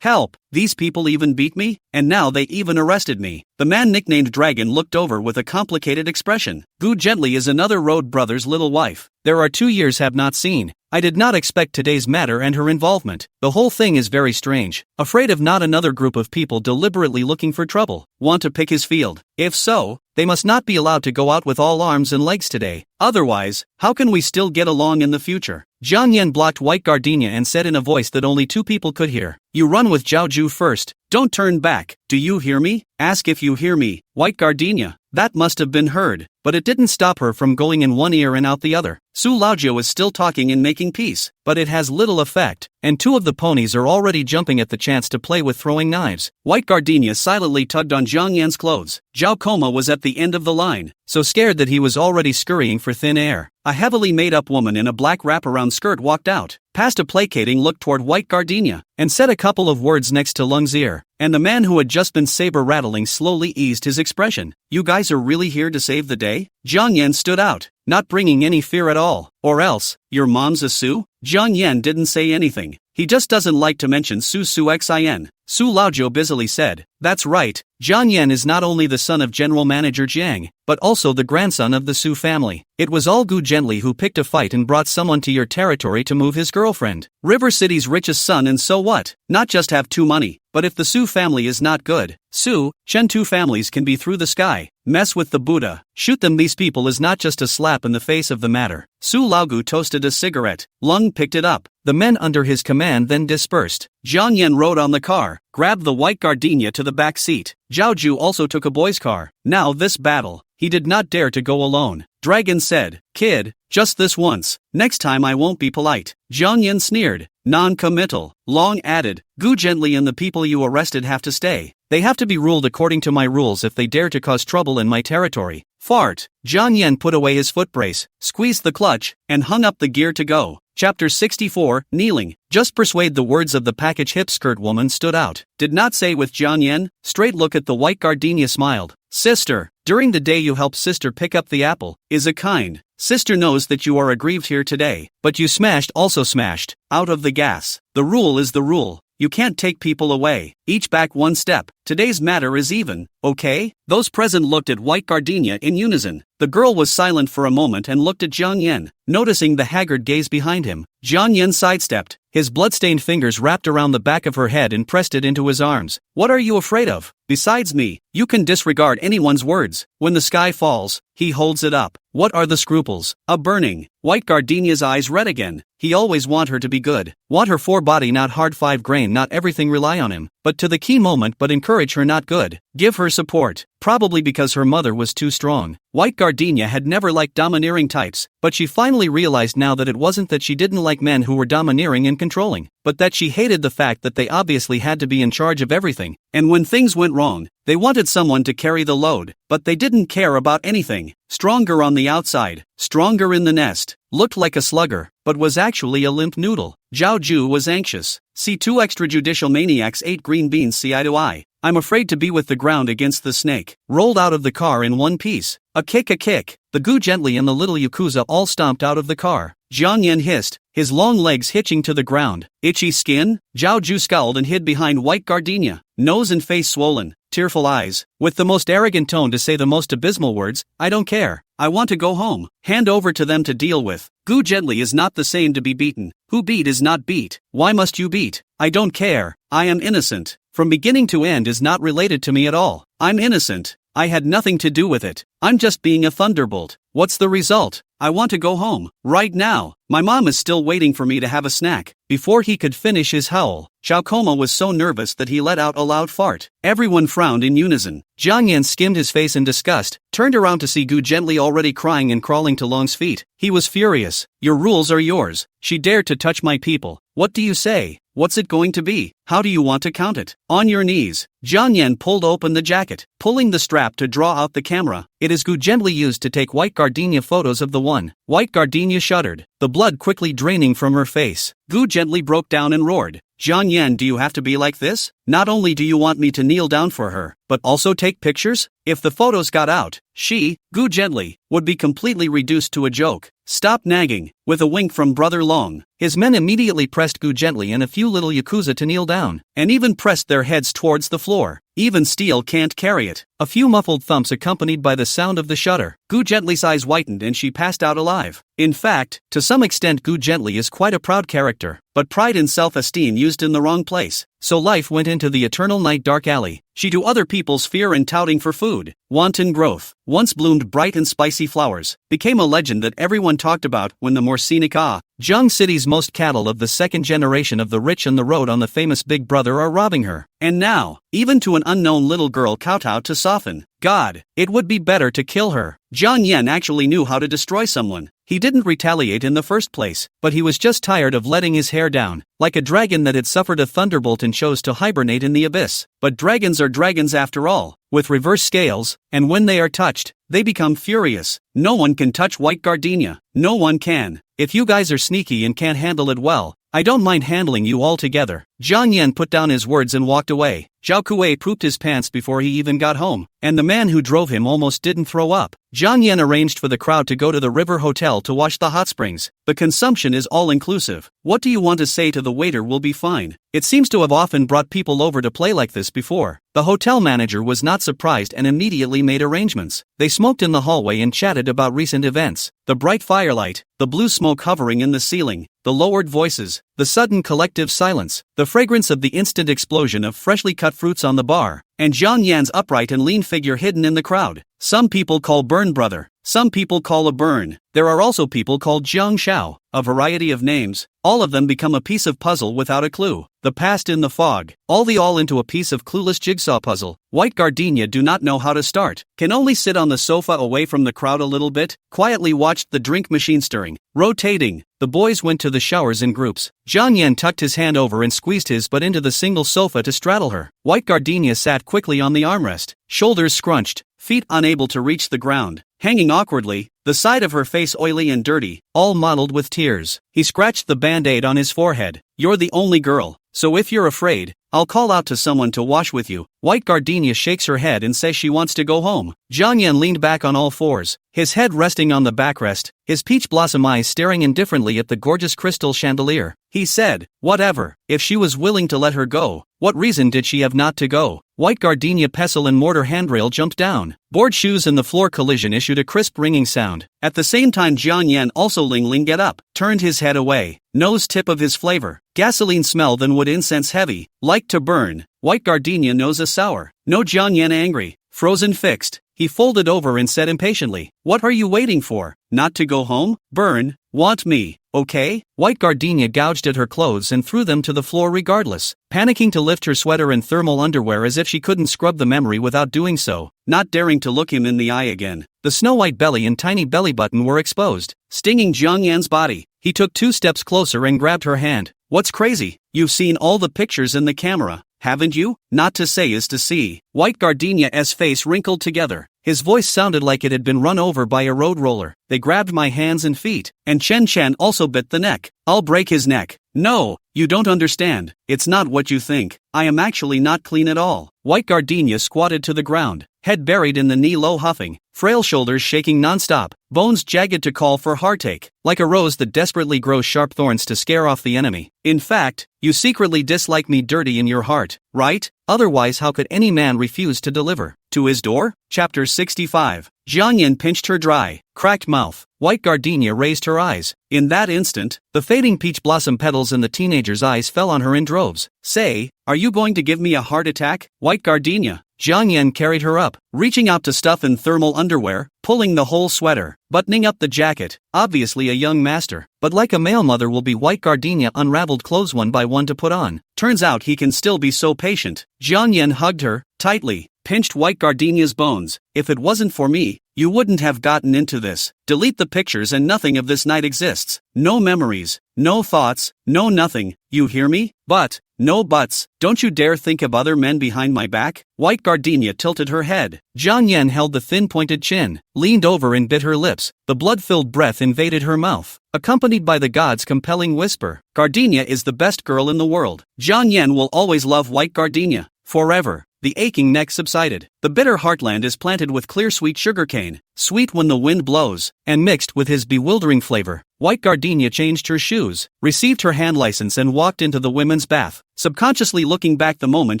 help, these people even beat me, and now they even arrested me. The man nicknamed Dragon looked over with a complicated expression. Gu gently is another Road brother's little wife. There are 2 years have not seen. I did not expect today's matter and her involvement. The whole thing is very strange. Afraid of not another group of people deliberately looking for trouble. Want to pick his field? If so, they must not be allowed to go out with all arms and legs today. Otherwise, how can we still get along in the future? Jiang Yan blocked White Gardenia and said in a voice that only 2 people could hear, you run with Zhao Ju first. Don't turn back. Do you hear me? Ask if you hear me, White Gardenia. That must have been heard, but it didn't stop her from going in one ear and out the other. Su Laojiu is still talking and making peace, but it has little effect, and 2 of the ponies are already jumping at the chance to play with throwing knives. White Gardenia silently tugged on Jiang Yan's clothes. Zhao Koma was at the end of the line, so scared that he was already scurrying for thin air. A heavily made-up woman in a black wraparound skirt walked out, passed a placating look toward White Gardenia, and said a couple of words next to Lung's ear, and the man who had just been saber-rattling slowly eased his expression. You guys are really here to save the day? Jiang Yan stood out, not bringing any fear at all. Or else, your mom's a Su? Jiang Yan didn't say anything. He just doesn't like to mention Su Xin. Su Laojiu busily said, that's right, Jiang Yan is not only the son of General Manager Jiang, but also the grandson of the Su family. It was all Gu gently who picked a fight and brought someone to your territory to move his girlfriend. River City's richest son, and so what? Not just have 2 money, but if the Su family is not good, Su, Chen 2 families can be through the sky. Mess with the Buddha, shoot them. These people is not just a slap in the face of the matter. Su Laogu toasted a cigarette. Lung picked it up. The men under his command then dispersed. Jiang Yan rode on the car, grabbed the White Gardenia to the back seat. Zhao Ju also took a boy's car. Now this battle, he did not dare to go alone. Dragon said, kid, just this once. Next time I won't be polite. Jiang Yan sneered. Non-committal. Long added, Gu gently and the people you arrested have to stay. They have to be ruled according to my rules if they dare to cause trouble in my territory. Fart. Jiang Yan put away his foot brace, squeezed the clutch, and hung up the gear to go. Chapter 64, Kneeling. Just persuade the words of the package hip skirt woman stood out. Did not say with Jiang Yan. Straight look at the white gardenia smiled. Sister, during the day you help sister pick up the apple, is a kind. Sister knows that you are aggrieved here today, but you also smashed, out of the gas. The rule is the rule. You can't take people away, each back one step. Today's matter is even, okay? Those present looked at white gardenia in unison. The girl was silent for a moment and looked at Jiang Yan, noticing the haggard gaze behind him. Jiang Yan sidestepped, his bloodstained fingers wrapped around the back of her head and pressed it into his arms. What are you afraid of? Besides me, you can disregard anyone's words. When the sky falls, he holds it up. What are the scruples? A burning. White gardenia's eyes red again. He always want her to be good. Want her for body not hard 5 grain not everything rely on him. But to the key moment but encourage her not good. Give her support. Probably because her mother was too strong. White gardenia had never liked domineering types, but she finally realized now that it wasn't that she didn't like men who were domineering and controlling, but that she hated the fact that they obviously had to be in charge of everything, and when things went wrong, they wanted someone to carry the load, but they didn't care about anything. Stronger on the outside, stronger in the nest, looked like a slugger, but was actually a limp noodle. Zhao Ju was anxious. See, 2 extrajudicial maniacs ate green beans see eye to eye. I'm afraid to be with the ground against the snake. Rolled out of the car in one piece. A kick. The Gu Gently and the little Yakuza all stomped out of the car. Jiang Yan hissed, his long legs hitching to the ground. Itchy skin? Zhao Ju scowled and hid behind white gardenia, nose and face swollen, tearful eyes, with the most arrogant tone to say the most abysmal words, I don't care. I want to go home. Hand over to them to deal with. Gu Gently is not the same to be beaten. Who beat is not beat. Why must you beat? I don't care. I am innocent. From beginning to end is not related to me at all. I'm innocent. I had nothing to do with it. I'm just being a thunderbolt. What's the result? I want to go home. Right now. My mom is still waiting for me to have a snack. Before he could finish his howl, Xiaokoma was so nervous that he let out a loud fart. Everyone frowned in unison. Jiang Yan skimmed his face in disgust, turned around to see Gu Gently already crying and crawling to Long's feet. He was furious. Your rules are yours. She dared to touch my people. What do you say? What's it going to be? How do you want to count it? On your knees. Jiang Yan pulled open the jacket, pulling the strap to draw out the camera. It is Gu Gently used to take white gardenia photos of the one. White gardenia shuddered, the blood quickly draining from her face. Gu Gently broke down and roared. Jiang Yan, do you have to be like this? Not only do you want me to kneel down for her, but also take pictures? If the photos got out, she, Gu Gently, would be completely reduced to a joke. Stop nagging. With a wink from Brother Long, his men immediately pressed Gu Gently and a few little Yakuza to kneel down, and even pressed their heads towards the floor. Even steel can't carry it. A few muffled thumps accompanied by the sound of the shutter. Gu Gently's eyes whitened and she passed out alive. In fact, to some extent Gu Gently is quite a proud character, but pride and self-esteem used in the wrong place. So life went into the eternal night dark alley. She to other people's fear and touting for food. Wanton growth. Once bloomed bright and spicy flowers, became a legend that everyone talked about when the more scenic Zhang City's most cattle of the second generation of the rich and the road on the famous Big Brother are robbing her. And now, even to an unknown little girl kowtowed to soften. God, it would be better to kill her. Jiang Yan actually knew how to destroy someone. He didn't retaliate in the first place, but he was just tired of letting his hair down, like a dragon that had suffered a thunderbolt and chose to hibernate in the abyss. But dragons are dragons after all, with reverse scales, and when they are touched, they become furious. No one can touch white gardenia. No one can. If you guys are sneaky and can't handle it well, I don't mind handling you all together. Jiang Yan put down his words and walked away. Zhao Kuei pooped his pants before he even got home, and the man who drove him almost didn't throw up. Jiang Yan arranged for the crowd to go to the River Hotel to watch the hot springs. The consumption is all-inclusive. What do you want to say to the waiter will be fine? It seems to have often brought people over to play like this before. The hotel manager was not surprised and immediately made arrangements. They smoked in the hallway and chatted about recent events. The bright firelight, the blue smoke hovering in the ceiling, the lowered voices, the sudden collective silence, the fragrance of the instant explosion of freshly cut fruits on the bar, and Jiang Yan's upright and lean figure hidden in the crowd. Some people call Burn Brother. Some people call a burn. There are also people called Jiang Shao, a variety of names. All of them become a piece of puzzle without a clue. The past in the fog. All into a piece of clueless jigsaw puzzle. White gardenia do not know how to start. Can only sit on the sofa away from the crowd a little bit. Quietly watched the drink machine stirring, rotating. The boys went to the showers in groups. Jiang Yan tucked his hand over and squeezed his butt into the single sofa to straddle her. White gardenia sat quickly on the armrest, shoulders scrunched, feet unable to reach the ground, hanging awkwardly, the side of her face oily and dirty, all mottled with tears. He scratched the band-aid on his forehead. "You're the only girl, so if you're afraid, I'll call out to someone to wash with you." White Gardenia shakes her head and says she wants to go home. Jiang Yan leaned back on all fours, his head resting on the backrest, his peach blossom eyes staring indifferently at the gorgeous crystal chandelier. He said, "Whatever, if she was willing to let her go, what reason did she have not to go?" White Gardenia pestle and mortar handrail jumped down. Board shoes and the floor collision issued a crisp ringing sound. At the same time Jiang Yan also Ling get up, turned his head away, nose tip of his flavor, gasoline smell than wood incense heavy, like to burn. White Gardenia nose a sour. No Jiang Yan angry, frozen fixed. He folded over and said impatiently, "What are you waiting for? Not to go home? Burn? Want me? Okay?" White Gardenia gouged at her clothes and threw them to the floor regardless, panicking to lift her sweater and thermal underwear as if she couldn't scrub the memory without doing so, not daring to look him in the eye again. The snow-white belly and tiny belly button were exposed, stinging Jiang Yan's body. He took 2 steps closer and grabbed her hand. "What's crazy? You've seen all the pictures in the camera, haven't you? Not to say is to see." White Gardenia's face wrinkled together. His voice sounded like it had been run over by a road roller. "They grabbed my hands and feet, and Chen Chen also bit the neck. I'll break his neck." "No, you don't understand. It's not what you think. I am actually not clean at all." White Gardenia squatted to the ground, head buried in the knee-low huffing, frail shoulders shaking non-stop, bones jagged to call for heartache, like a rose that desperately grows sharp thorns to scare off the enemy. "In fact, you secretly dislike me dirty in your heart, right? Otherwise how could any man refuse to deliver to his door?" Chapter 65. Jiang Yan pinched her dry, cracked mouth. White Gardenia raised her eyes. In that instant, the fading peach blossom petals in the teenager's eyes fell on her in droves. "Say, are you going to give me a heart attack, White Gardenia?" Jiang Yan carried her up, reaching out to stuff in thermal underwear, pulling the whole sweater, buttoning up the jacket, obviously a young master, but like a male mother will be. White Gardenia unraveled clothes one by one to put on. Turns out he can still be so patient. Jiang Yan hugged her, tightly, pinched White Gardenia's bones. "If it wasn't for me, you wouldn't have gotten into this. Delete the pictures and nothing of this night exists. No memories, no thoughts, no nothing, you hear me? But, no buts, don't you dare think of other men behind my back." White Gardenia tilted her head. Jiang Yan held the thin pointed chin, leaned over and bit her lips. The blood-filled breath invaded her mouth, accompanied by the god's compelling whisper, "Gardenia is the best girl in the world. Jiang Yan will always love White Gardenia, forever." The aching neck subsided. The bitter heartland is planted with clear sweet sugarcane, sweet when the wind blows, and mixed with his bewildering flavor. White Gardenia changed her shoes, received her hand license and walked into the women's bath, subconsciously looking back the moment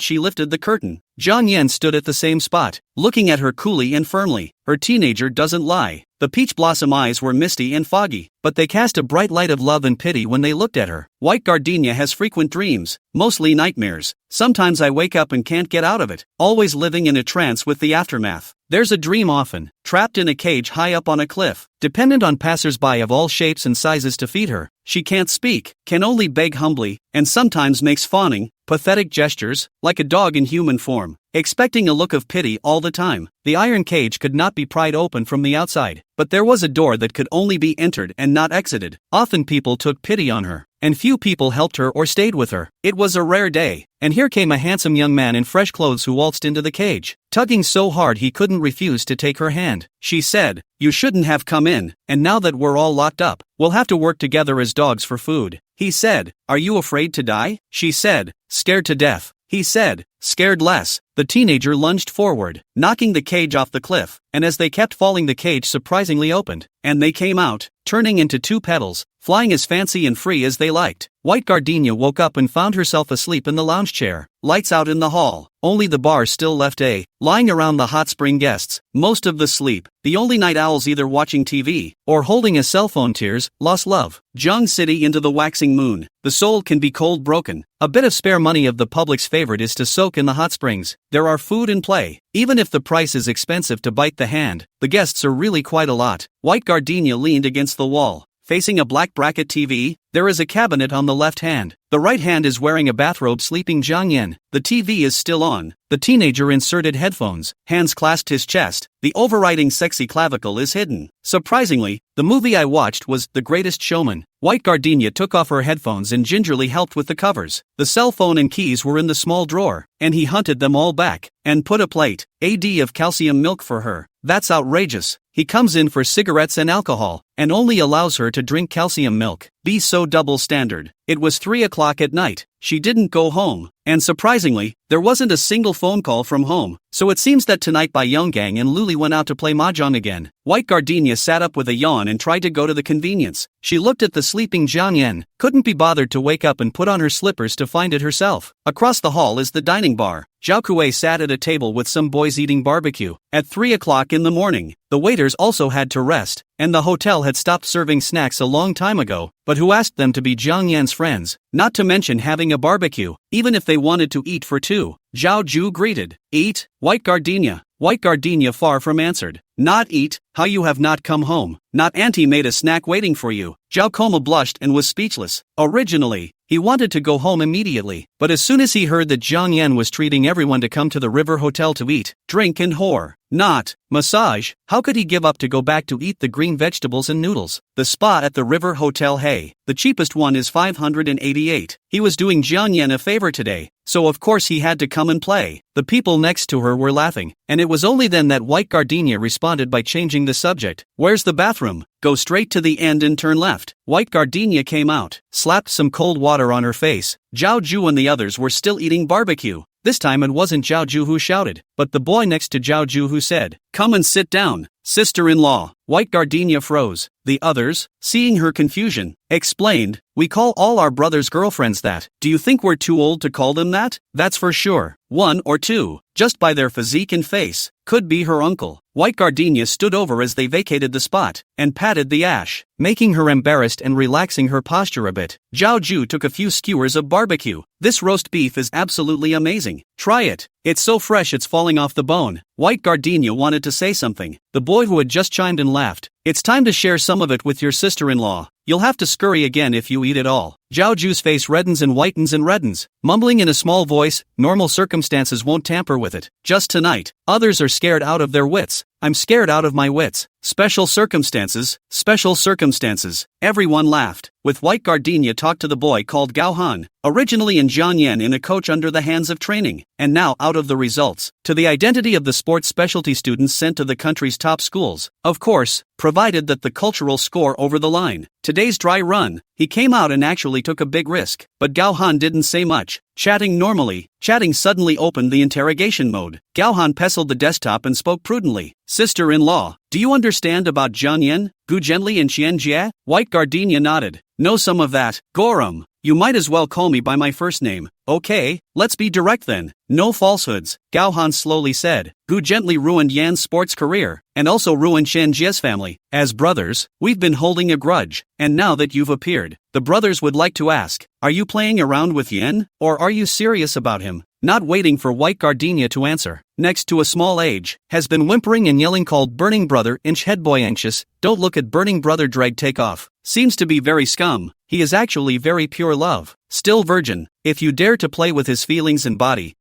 she lifted the curtain. Jiang Yan stood at the same spot, looking at her coolly and firmly. Her teenager doesn't lie. The peach blossom eyes were misty and foggy, but they cast a bright light of love and pity when they looked at her. White Gardenia has frequent dreams, mostly nightmares. "Sometimes I wake up and can't get out of it, always living in a trance with the aftermath. There's a dream often, trapped in a cage high up on a cliff, dependent on passers-by of all shapes and sizes to feed her. She can't speak, can only beg humbly, and sometimes makes fawning, pathetic gestures, like a dog in human form, expecting a look of pity all the time. The iron cage could not be pried open from the outside, but there was a door that could only be entered and not exited. Often people took pity on her, and few people helped her or stayed with her. It was a rare day, and here came a handsome young man in fresh clothes who waltzed into the cage, tugging so hard he couldn't refuse to take her hand. She said, "You shouldn't have come in, and now that we're all locked up, we'll have to work together as dogs for food." He said, "Are you afraid to die?" She said, "Scared to death." He said, "Scared less." The teenager lunged forward, knocking the cage off the cliff, and as they kept falling the cage surprisingly opened, and they came out, turning into 2 petals, flying as fancy and free as they liked. White Gardenia woke up and found herself asleep in the lounge chair. Lights out in the hall, only the bar still left lying around the hot spring guests, most of the sleep, the only night owls either watching TV, or holding a cell phone. Tears, lost love. Zhang City into the waxing moon, the soul can be cold broken. A bit of spare money of the public's favorite is to soak in the hot springs. There are food and play. Even if the price is expensive to bite the hand, the guests are really quite a lot. White Gardenia leaned against the wall, facing a black bracket TV, There is a cabinet on the left hand. The right hand is wearing a bathrobe sleeping Jiang Yan. The TV is still on. The teenager inserted headphones, hands clasped his chest. The overriding sexy clavicle is hidden. Surprisingly, the movie I watched was The Greatest Showman. White Gardenia took off her headphones and gingerly helped with the covers. The cell phone and keys were in the small drawer, and he hunted them all back, and put a plate, AD of calcium milk for her. That's outrageous. He comes in for cigarettes and alcohol, and only allows her to drink calcium milk. Be so double standard. It was 3 o'clock at night. She didn't go home, and surprisingly, there wasn't a single phone call from home. So it seems that tonight Bai Yonggang and Luli went out to play mahjong again. White Gardenia sat up with a yawn and tried to go to the convenience. She looked at the sleeping Jiang Yan, couldn't be bothered to wake up and put on her slippers to find it herself. Across the hall is the dining bar. Zhao Kuei sat at a table with some boys eating barbecue. At 3 o'clock in the morning, the waiters also had to rest, and the hotel had stopped serving snacks a long time ago. But who asked them to be Jiang Yan's friends? Not to mention having a barbecue, even if they wanted to eat for two. Zhao Ju greeted. Eat? White Gardenia. White Gardenia far from answered. Not eat? How you have not come home? Not auntie made a snack waiting for you. Zhao Koma blushed and was speechless. Originally, he wanted to go home immediately, but as soon as he heard that Jiang Yan was treating everyone to come to the River Hotel to eat, drink and whore, not massage, how could he give up to go back to eat the green vegetables and noodles? The spa at the River Hotel, hey, the cheapest one is 588. He was doing Jiang Yan a favor today, so of course he had to come and play. The people next to her were laughing, and it was only then that White Gardenia responded by changing the subject. Where's the bathroom? Go straight to the end and turn left. White Gardenia came out, slapped some cold water on her face. Zhao Ju and the others were still eating barbecue. This time it wasn't Zhao Ju who shouted, but the boy next to Zhao Ju who said, "Come and sit down, sister-in-law." White Gardenia froze. The others, seeing her confusion, explained, "We call all our brothers' girlfriends that. Do you think we're too old to call them that? That's for sure. 1 or 2, just by their physique and face, could be her uncle." White Gardenia stood over as they vacated the spot, and patted the ash, making her embarrassed and relaxing her posture a bit. Zhao Ju took a few skewers of barbecue. "This roast beef is absolutely amazing. Try it. It's so fresh it's falling off the bone." White Gardenia wanted to say something. The boy who had just chimed in laughed. "It's time to share some of it with your sister-in-law. You'll have to scurry again if you eat it all." Zhao Ju's face reddens and whitens and reddens, mumbling in a small voice, "Normal circumstances won't tamper with it. Just tonight. Others are scared out of their wits. I'm scared out of my wits. Special circumstances, special circumstances." Everyone laughed. With White Gardenia talked to the boy called Gao Han, originally in Jiang Yan in a coach under the hands of training, and now out of the results, to the identity of the sports specialty students sent to the country's top schools. Of course, provided that the cultural score over the line. Today's dry run, he came out and actually took a big risk, but Gao Han didn't say much. Chatting normally, chatting suddenly opened the interrogation mode. Gao Han pestled the desktop and spoke prudently. "Sister-in-law, do you understand about Jiang Yan, Gu Gently and Xian Jie?" White Gardenia nodded. "Know some of that, Gorum. You might as well call me by my first name." "Okay, let's be direct then. No falsehoods," Gao Han slowly said. "Gu Gently ruined Yan's sports career, and also ruined Xian Jie's family. As brothers, we've been holding a grudge, and now that you've appeared, the brothers would like to ask, are you playing around with Yan, or are you serious about him?" Not waiting for White Gardenia to answer, next to a small age, has been whimpering and yelling called Burning Brother inch head boy anxious. "Don't look at Burning Brother drag take off. Seems to be very scum. He is actually very pure love. Still virgin. If you dare to play with his feelings and body,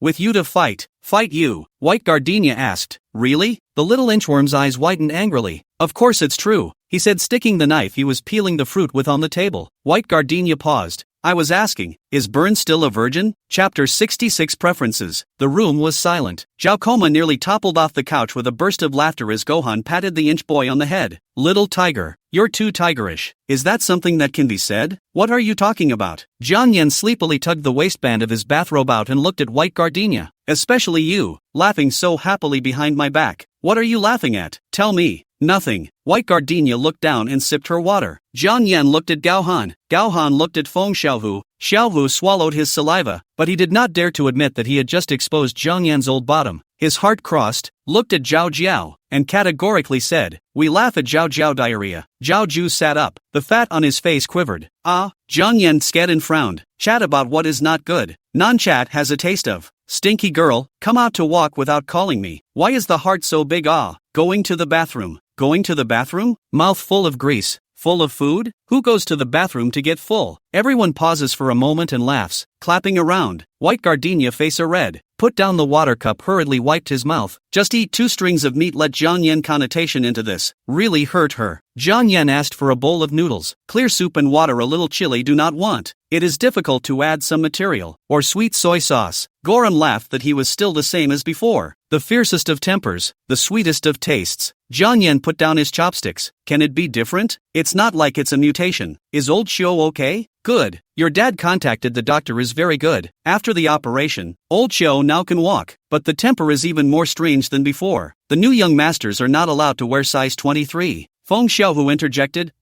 with you to fight you." White Gardenia asked, "Really?" The little inchworm's eyes widened angrily. "Of course it's true," he said, sticking the knife he was peeling the fruit with on the table. White Gardenia paused. "I was asking, is Byrne still a virgin?" Chapter 66 Preferences. The room was silent. Zhao Koma nearly toppled off the couch with a burst of laughter as Gohan patted the inch boy on the head. "Little tiger, you're too tigerish. Is that something that can be said? What are you talking about?" Jiang Yan sleepily tugged the waistband of his bathrobe out and looked at White Gardenia. "Especially you, laughing so happily behind my back. What are you laughing at? Tell me." "Nothing." White Gardenia looked down and sipped her water. Jiang Yan looked at Gao Han. Gao Han looked at Feng Xiaohu. Xiaohu swallowed his saliva, but he did not dare to admit that he had just exposed Jiang Yan's old bottom. His heart crossed, looked at Zhao Jiao, and categorically said, "We laugh at Zhao Jiao diarrhea." Zhao Ju sat up. The fat on his face quivered. Jiang Yan sked and frowned. "Chat about what is not good. Non-chat has a taste of. Stinky girl, come out to walk without calling me. Why is the heart so big? Going to the bathroom. Going to the bathroom? Mouth full of grease. Full of food? Who goes to the bathroom to get full? Everyone pauses for a moment and laughs, clapping around. White Gardenia face a red. Put down the water cup, hurriedly wiped his mouth. Just eat 2 strings of meat. Let Jiang Yan connotation into this. Really hurt her. Jiang Yan asked for a bowl of noodles. Clear soup and water, a little chili. Do not want. It is difficult to add some material. Or sweet soy sauce. Gorum laughed that he was still the same as before. The fiercest of tempers, the sweetest of tastes. Jiang Yan put down his chopsticks. Can it be different? It's not like it's a mutation. Is old Xiao okay? Good. Your dad contacted the doctor, is very good. After the operation, old Xiao now can walk, but the temper is even more strange than before. The new young masters are not allowed to wear size 23. Feng Xiaohu interjected,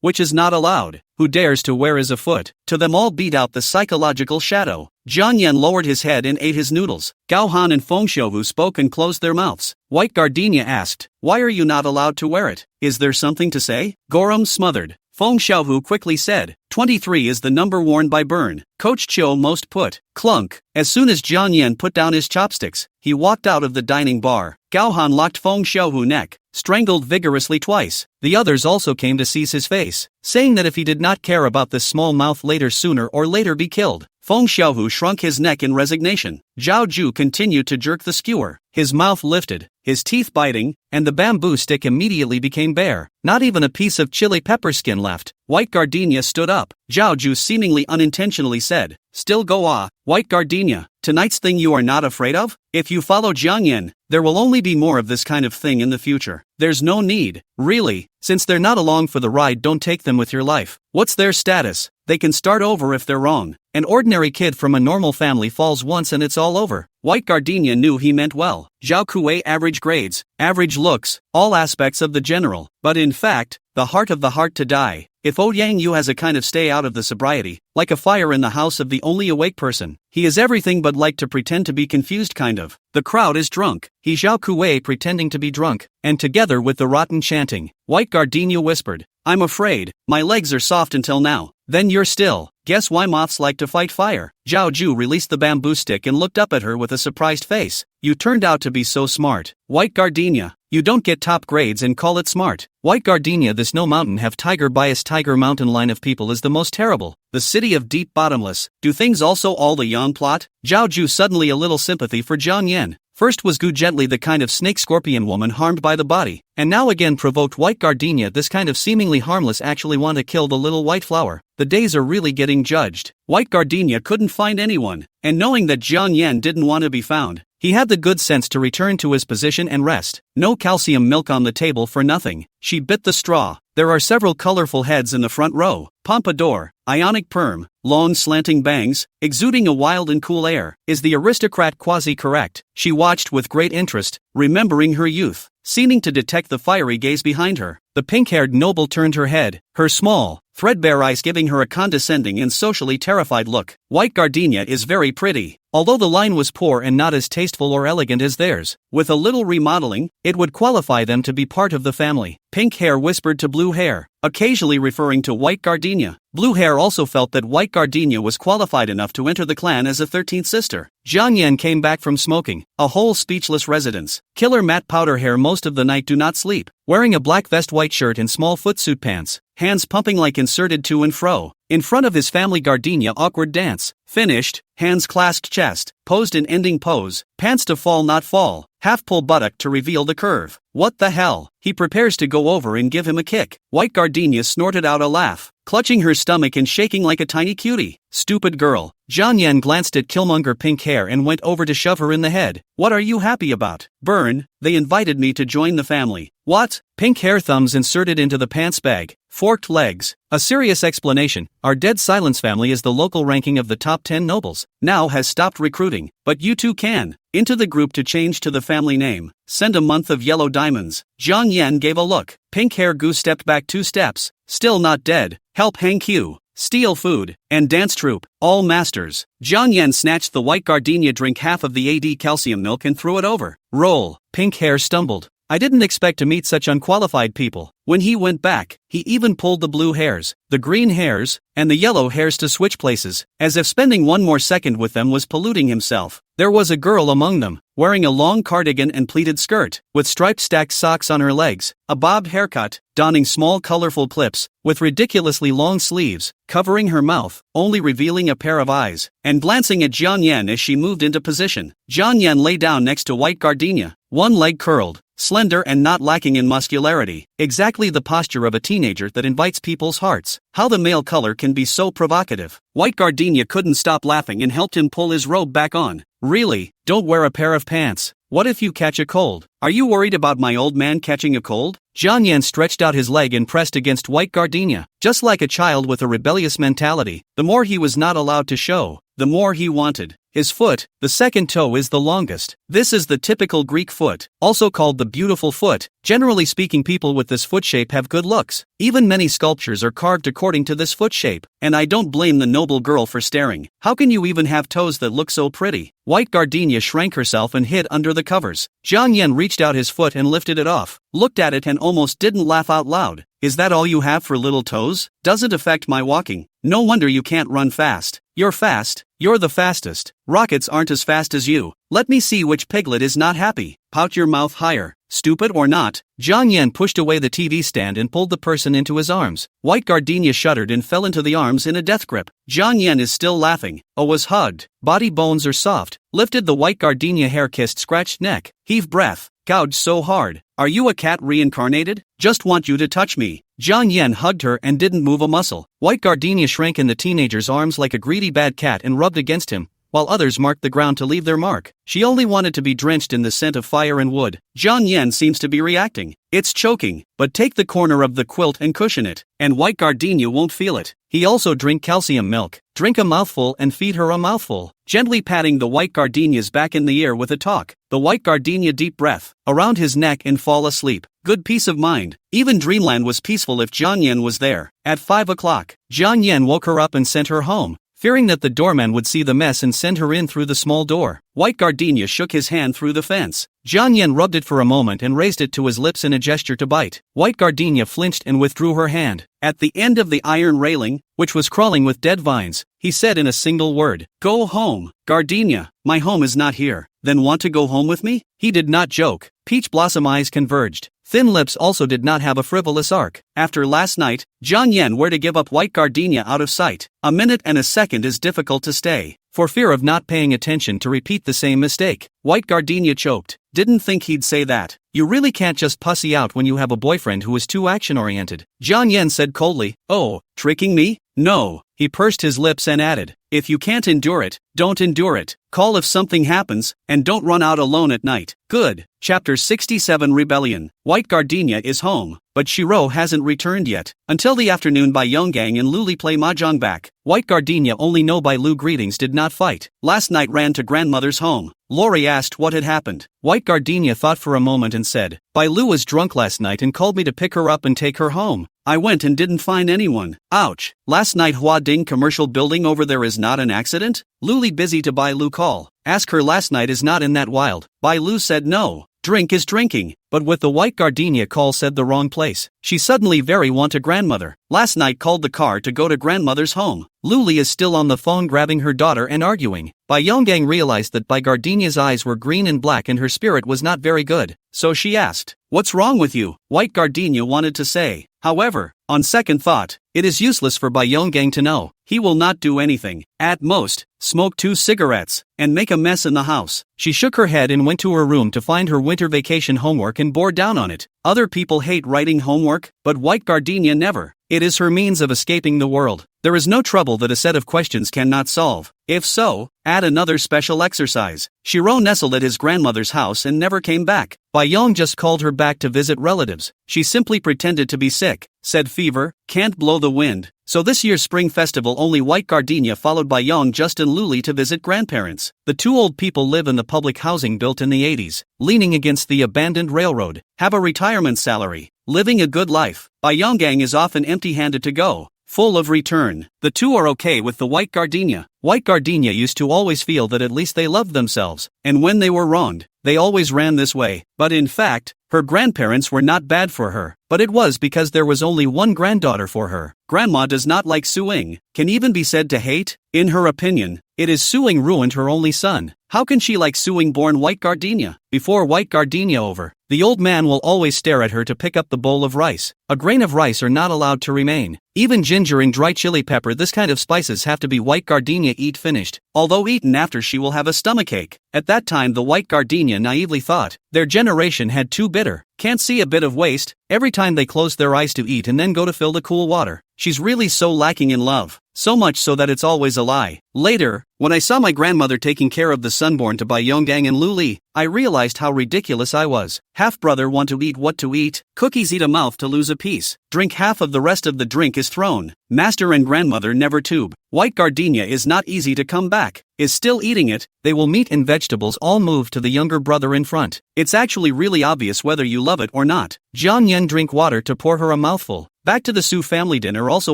which is not allowed. Who dares to wear is a foot. To them all beat out the psychological shadow. Jiang Yan lowered his head and ate his noodles. Gao Han and Feng Xiaohu spoke and closed their mouths. White Gardenia asked, why are you not allowed to wear it? Is there something to say? Gorum smothered. Feng Xiaohu quickly said, 23 is the number worn by Burn. Coach Chiu most put. Clunk. As soon as Jiang Yan put down his chopsticks, he walked out of the dining bar. Gao Han locked Feng Xiaohu's neck, strangled vigorously twice. The others also came to seize his face, saying that if he did not care about this small mouth, later sooner or later be killed. Feng Xiaohu shrunk his neck in resignation. Zhao Ju continued to jerk the skewer. His mouth lifted, his teeth biting, and the bamboo stick immediately became bare. Not even a piece of chili pepper skin left. White Gardenia stood up. Zhao Ju seemingly unintentionally said, still go White Gardenia, tonight's thing you are not afraid of? If you follow Jiang Yan, there will only be more of this kind of thing in the future. There's no need, really. Since they're not along for the ride, don't take them with your life. What's their status? They can start over if they're wrong. An ordinary kid from a normal family falls once and it's all over. White Gardenia knew he meant well. Zhao Kuei average grades, average looks, all aspects of the general. But in fact, the heart of the heart to die. If Ouyang Yu has a kind of stay out of the sobriety, like a fire in the house of the only awake person, he is everything but like to pretend to be confused kind of. The crowd is drunk. He Zhao Kuei pretending to be drunk, and together with the rotten chanting, White Gardenia whispered, I'm afraid, my legs are soft until now. Then you're still. Guess why moths like to fight fire? Zhao Ju released the bamboo stick and looked up at her with a surprised face. You turned out to be so smart. White Gardenia, you don't get top grades and call it smart. White Gardenia, the snow mountain have tiger bias. Tiger mountain line of people is the most terrible. The city of deep bottomless. Do things also all the Yang plot? Zhao Ju suddenly a little sympathy for Jiang Yan. First was Gu Gently, the kind of snake scorpion woman harmed by the body, and now again provoked White Gardenia, this kind of seemingly harmless, actually want to kill the little white flower. The days are really getting judged. White Gardenia couldn't find anyone, and knowing that Jiang Yan didn't want to be found, he had the good sense to return to his position and rest. No calcium milk on the table for nothing. She bit the straw. There are several colorful heads in the front row. Pompadour, ionic perm, long slanting bangs, exuding a wild and cool air. Is the aristocrat quasi-correct? She watched with great interest, remembering her youth, seeming to detect the fiery gaze behind her. The pink-haired noble turned her head, her small, threadbare eyes giving her a condescending and socially terrified look. White Gardenia is very pretty, although the line was poor and not as tasteful or elegant as theirs. With a little remodeling, it would qualify them to be part of the family. Pink hair whispered to blue hair, occasionally referring to White Gardenia. Blue hair also felt that White Gardenia was qualified enough to enter the clan as a 13th sister. Jiang Yan came back from smoking, a whole speechless residence. Killer matte powder hair most of the night, do not sleep. Wearing a black vest, white shirt and small footsuit pants, hands pumping like inserted to and fro. In front of his family Gardenia awkward dance. Finished, hands clasped chest, posed in ending pose, pants to fall not fall, half pull buttock to reveal the curve. What the hell? He prepares to go over and give him a kick. White Gardenia snorted out a laugh, clutching her stomach and shaking like a tiny cutie. Stupid girl. Jiang Yan glanced at Killmonger pink hair and went over to shove her in the head. What are you happy about? Burn, they invited me to join the family. What? Pink hair thumbs inserted into the pants bag, forked legs. A serious explanation. Our Dead Silence family is the local ranking of the top 10 nobles. Now has stopped recruiting, but you too can. Into the group to change to the family name. Send a month of yellow diamonds. Jiang Yan gave a look. Pink hair Gu stepped back 2 steps. Still not dead. Help Hang Q. Steal food, and dance troupe, all masters. Jiang Yan snatched the White Gardenia drink half of the AD calcium milk and threw it over. Roll. Pink hair stumbled. I didn't expect to meet such unqualified people. When he went back, he even pulled the blue hairs, the green hairs, and the yellow hairs to switch places, as if spending one more second with them was polluting himself. There was a girl among them, wearing a long cardigan and pleated skirt, with striped stacked socks on her legs, a bobbed haircut, donning small colorful clips, with ridiculously long sleeves, covering her mouth, only revealing a pair of eyes, and glancing at Jiang Yan as she moved into position. Jiang Yan lay down next to White Gardenia, one leg curled, slender and not lacking in muscularity, exactly the posture of a teenager that invites people's hearts. How the male color can be so provocative. White Gardenia couldn't stop laughing and helped him pull his robe back on. Really, don't wear a pair of pants. What if you catch a cold? Are you worried about my old man catching a cold? Jiang Yan stretched out his leg and pressed against White Gardenia, just like a child with a rebellious mentality. The more he was not allowed to show, the more he wanted. His foot, the second toe, is the longest. This is the typical Greek foot, also called the beautiful foot. Generally speaking, people with this foot shape have good looks. Even many sculptures are carved according to this foot shape, and I don't blame the noble girl for staring. How can you even have toes that look so pretty? White Gardenia shrank herself and hid under the covers. Jiang Yan reached out his foot and lifted it off, looked at it and almost didn't laugh out loud. Is that all you have for little toes? Doesn't affect my walking. No wonder you can't run fast. You're fast. You're the fastest. Rockets aren't as fast as you. Let me see which piglet is not happy. Pout your mouth higher. Stupid or not. Jiang Yan pushed away the TV stand and pulled the person into his arms. White Gardenia shuddered and fell into the arms in a death grip. Jiang Yan is still laughing. Oh, was hugged. Body bones are soft. Lifted the White Gardenia hair-kissed scratched neck. Heave breath. Gouged so hard. Are you a cat reincarnated? Just want you to touch me. Jiang Yan hugged her and didn't move a muscle. White Gardenia shrank in the teenager's arms like a greedy bad cat and rubbed against him, while others marked the ground to leave their mark. She only wanted to be drenched in the scent of fire and wood. Jiang Yan seems to be reacting. It's choking, but take the corner of the quilt and cushion it, and White Gardenia won't feel it. He also drink calcium milk. Drink a mouthful and feed her a mouthful. Gently patting the White Gardenia's back in the ear with a talk. The White Gardenia deep breath around his neck and fall asleep. Good peace of mind. Even dreamland was peaceful if Jiang Yan was there. At 5 o'clock, Jiang Yan woke her up and sent her home, fearing that the doorman would see the mess and send her in through the small door. White Gardenia shook his hand through the fence. Jiang Yan rubbed it for a moment and raised it to his lips in a gesture to bite. White Gardenia flinched and withdrew her hand. At the end of the iron railing, which was crawling with dead vines, he said in a single word, "Go home." Gardenia, my home is not here. Then want to go home with me? He did not joke. Peach blossom eyes converged. Thin lips also did not have a frivolous arc. After last night, Jiang Yan were to give up White Gardenia out of sight. A minute and a second is difficult to stay, for fear of not paying attention to repeat the same mistake. White Gardenia choked. Didn't think he'd say that. You really can't just pussy out when you have a boyfriend who is too action-oriented. Jiang Yan said coldly. Oh, tricking me? No. He pursed his lips and added, if you can't endure it, don't endure it. Call if something happens, and don't run out alone at night. Good. Chapter 67 Rebellion. White Gardenia is home, but Shiro hasn't returned yet. Until the afternoon Bai Yonggang and Luli play mahjong back. White Gardenia only know Bai Lu greetings did not fight. Last night ran to grandmother's home. Lori asked what had happened. White Gardenia thought for a moment and said, Bai Lu was drunk last night and called me to pick her up and take her home. I went and didn't find anyone. Ouch. Last night Hua Ding commercial building over there is not an accident? Luli busy to Bai Lu call. Ask her last night is not in that wild. Bai Lu said no. Drink is drinking. But with the White Gardenia call said the wrong place. She suddenly very want a grandmother. Last night called the car to go to grandmother's home. Luli is still on the phone grabbing her daughter and arguing. Bai Yonggang realized that Bai Gardenia's eyes were green and black and her spirit was not very good. So she asked, what's wrong with you? White Gardenia wanted to say. However, on second thought, it is useless for Bai Yonggang to know. He will not do anything. At most, smoke 2 cigarettes, and make a mess in the house. She shook her head and went to her room to find her winter vacation homework and bore down on it. Other people hate writing homework, but White Gardenia never. It is her means of escaping the world. There is no trouble that a set of questions cannot solve. If so, add another special exercise. Shiro nestled at his grandmother's house and never came back. Bai Yong just called her back to visit relatives. She simply pretended to be sick, said fever, can't blow the wind. So this year's spring festival only White Gardenia followed Bai Yong, Just and Luli to visit grandparents. The 2 old people live in the public housing built in the 80s, leaning against the abandoned railroad, have a retirement salary, living a good life. Bai Yonggang is often empty-handed to go, full of return. The 2 are okay with the White Gardenia. White Gardenia used to always feel that at least they loved themselves, and when they were wronged, they always ran this way. But in fact, her grandparents were not bad for her, but it was because there was only one granddaughter for her. Grandma does not like suing, can even be said to hate. In her opinion, It is suing ruined her only son. How can she like suing born White Gardenia? Before White Gardenia over, the old man will always stare at her to pick up the bowl of rice. A grain of rice are not allowed to remain. Even ginger and dry chili pepper, this kind of spices have to be White Gardenia eat finished. Although eaten after, she will have a stomachache. At that time the White Gardenia naively thought, their generation had too bitter. Can't see a bit of waste? Every time they close their eyes to eat and then go to fill the cool water. She's really so lacking in love. So much so that it's always a lie. Later, when I saw my grandmother taking care of the sunborn to Bai Yonggang and Luli, I realized how ridiculous I was. Half-brother want to eat what to eat? Cookies eat a mouth to lose a piece. Drink half of the rest of the drink is thrown. Master and grandmother never tube. White Gardenia is not easy to come back. Is still eating it, they will meat and vegetables all move to the younger brother in front. It's actually really obvious whether you love it or not. Jiang Yen drink water to pour her a mouthful. Back to the Su family dinner, also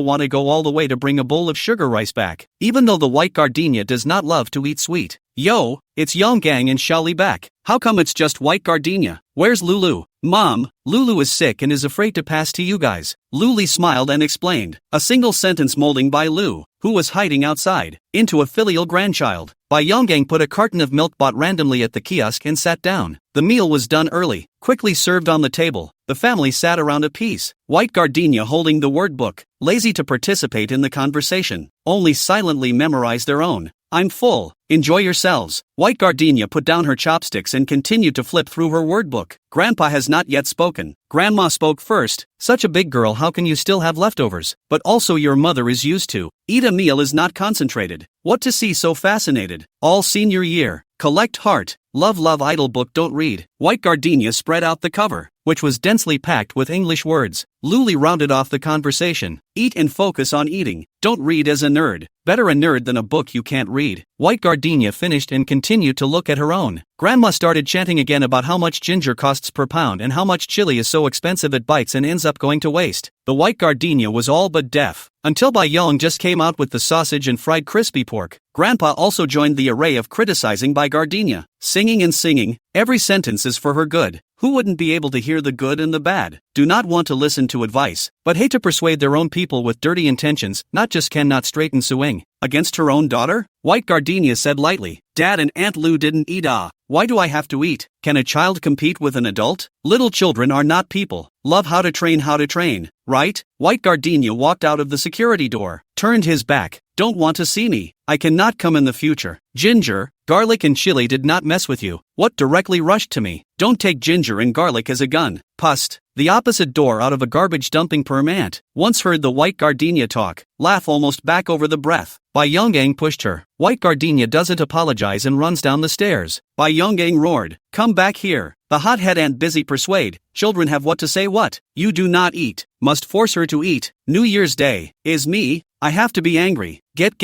want to go all the way to bring a bowl of sugar rice back. Even though the White Gardenia does not love to eat sweet. Yo, it's Yonggang and Xiaoli back. How come it's just White Gardenia? Where's Lulu? Mom, Lulu is sick and is afraid to pass to you guys. Luli smiled and explained. A single sentence molding by Lu, who was hiding outside, into a filial grandchild. Bai Yonggang put a carton of milk bought randomly at the kiosk and sat down. The meal was done early, quickly served on the table. The family sat around a piece. White Gardenia holding the word book, lazy to participate in the conversation, only silently memorize their own. I'm full, enjoy yourselves. White Gardenia put down her chopsticks and continued to flip through her word book. Grandpa has not yet spoken. Grandma spoke first. Such a big girl, how can you still have leftovers? But also your mother is used to. Eat a meal is not concentrated. What to see so fascinated? All senior year. Collect heart. Love idle book don't read. White Gardenia spread out the cover, which was densely packed with English words. Luli rounded off the conversation. Eat and focus on eating. Don't read as a nerd. Better a nerd than a book you can't read. White Gardenia finished and continued to look at her own. Grandma started chanting again about how much ginger costs per pound and how much chili is so expensive it bites and ends up going to waste. The White Gardenia was all but deaf, until Bai Yong just came out with the sausage and fried crispy pork. Grandpa also joined the array of criticizing Bai Gardenia, singing and singing. Every sentence is for her good. Who wouldn't be able to hear the good and the bad? Do not want to listen to advice, but hate to persuade their own people with dirty intentions, not just cannot straighten suing. Against her own daughter? White Gardenia said lightly, Dad and Aunt Lu didn't eat. Why do I have to eat? Can a child compete with an adult? Little children are not people. Love how to train, right? White Gardenia walked out of the security door, turned his back. Don't want to see me. I cannot come in the future. Ginger, garlic and chili did not mess with you. What directly rushed to me? Don't take ginger and garlic as a gun. Pust. The opposite door out of a garbage dumping perm ant. Once heard the White Gardenia talk, laugh almost back over the breath. Bai Yonggang pushed her. White Gardenia doesn't apologize and runs down the stairs. Bai Yonggang roared, come back here. The hothead ant busy persuade. Children have what to say what? You do not eat. Must force her to eat. New Year's Day. Is me. I have to be angry. Get.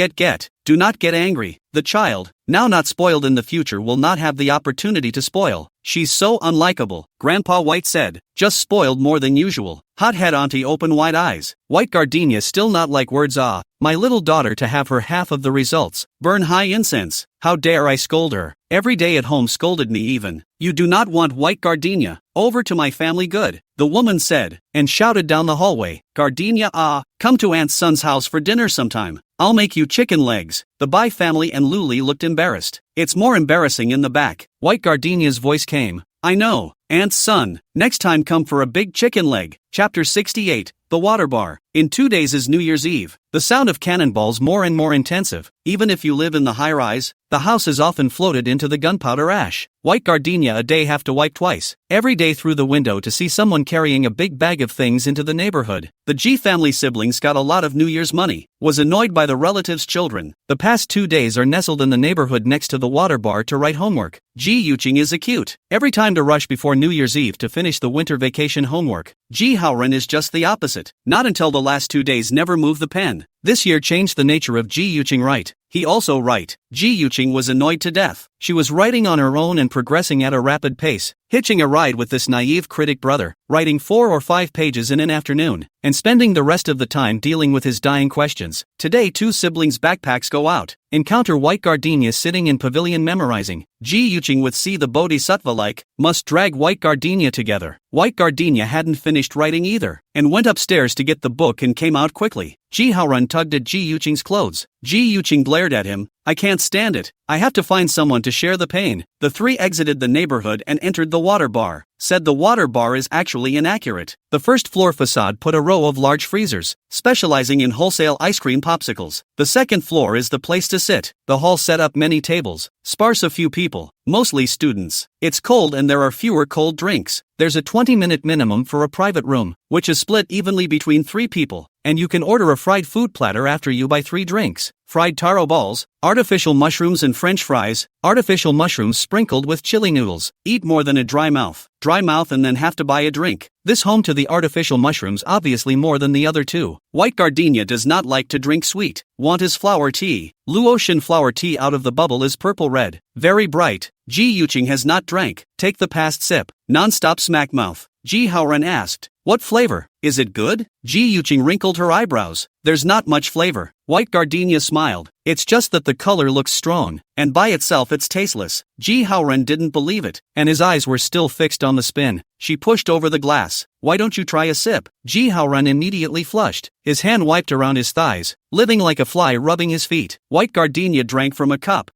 Do not get angry. The child, now not spoiled in the future, will not have the opportunity to spoil. She's so unlikable, Grandpa White said. Just spoiled more than usual. Hothead auntie open wide eyes. White Gardenia still not like words. My little daughter to have her half of the results. Burn high incense. How dare I scold her? Every day at home scolded me even. You do not want White Gardenia. Over to my family good. The woman said, and shouted down the hallway. Gardenia, come to Aunt's son's house for dinner sometime. I'll make you chicken legs. The Bai family and Luli looked embarrassed. It's more embarrassing in the back. White Gardenia's voice came. I know, Aunt's son. Next time come for a big chicken leg. Chapter 68, The Water Bar. In 2 days is New Year's Eve. The sound of cannonballs more and more intensive. Even if you live in the high-rise, the house is often floated into the gunpowder ash. White Gardenia a day have to wipe twice. Every day through the window to see someone carrying a big bag of things into the neighborhood. The G family siblings got a lot of New Year's money. Was annoyed by the relatives' children. The past 2 days are nestled in the neighborhood next to the water bar to write homework. Ji Yuching is acute. Every time to rush before New Year's Eve to finish the winter vacation homework. Ji Haoren is just the opposite. Not until the last 2 days never move the pen. This year changed the nature of Ji Yuching right. He also write. Ji Yuching was annoyed to death. She was writing on her own and progressing at a rapid pace, hitching a ride with this naive critic brother, writing 4 or 5 pages in an afternoon, and spending the rest of the time dealing with his dying questions. Today 2 siblings' backpacks go out, encounter White Gardenia sitting in pavilion memorizing. Ji Yuching with see the Bodhisattva like, must drag White Gardenia together. White Gardenia hadn't finished writing either. and went upstairs to get the book and came out quickly. Ji Haoran tugged at Ji Yuqing's clothes. Ji Yuqing glared at him. I can't stand it. I have to find someone to share the pain. The three exited the neighborhood and entered the water bar. Said the water bar is actually inaccurate. The first floor facade put a row of large freezers, specializing in wholesale ice cream popsicles. The second floor is the place to sit. The hall set up many tables, sparse a few people, mostly students. It's cold and there are fewer cold drinks. There's a 20-minute minimum for a private room, which is split evenly between 3 people, and you can order a fried food platter after you buy 3 drinks. Fried taro balls, artificial mushrooms and french fries, artificial mushrooms sprinkled with chili noodles. Eat more than a dry mouth and then have to buy a drink. This home to the artificial mushrooms obviously more than the other 2. White gardenia does not like to drink sweet. Want is flower tea. Luotian flower tea out of the bubble is purple red. Very bright. Ji Yuqing has not drank. Take the past sip. Non-stop smack mouth. Ji Haoran asked. What flavor? Is it good? Ji Yuqing wrinkled her eyebrows. There's not much flavor. White gardenia smiled. It's just that the color looks strong, and by itself it's tasteless. Ji Haoran didn't believe it, and his eyes were still fixed on the spin. She pushed over the glass. Why don't you try a sip? Ji Haoran immediately flushed. His hand wiped around his thighs, living like a fly rubbing his feet. White gardenia drank from a cup.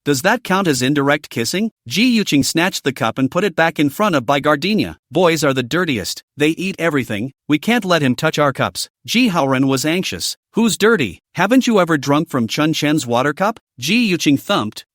Does that count as indirect kissing? Ji Yuqing snatched the cup and put it back in front of Bai Gardenia. Boys are the dirtiest. They eat everything. We can't let him touch our cups. Ji Haoran was anxious. Who's dirty? Haven't you ever drunk from Chun Chen's water cup? Ji Yuqing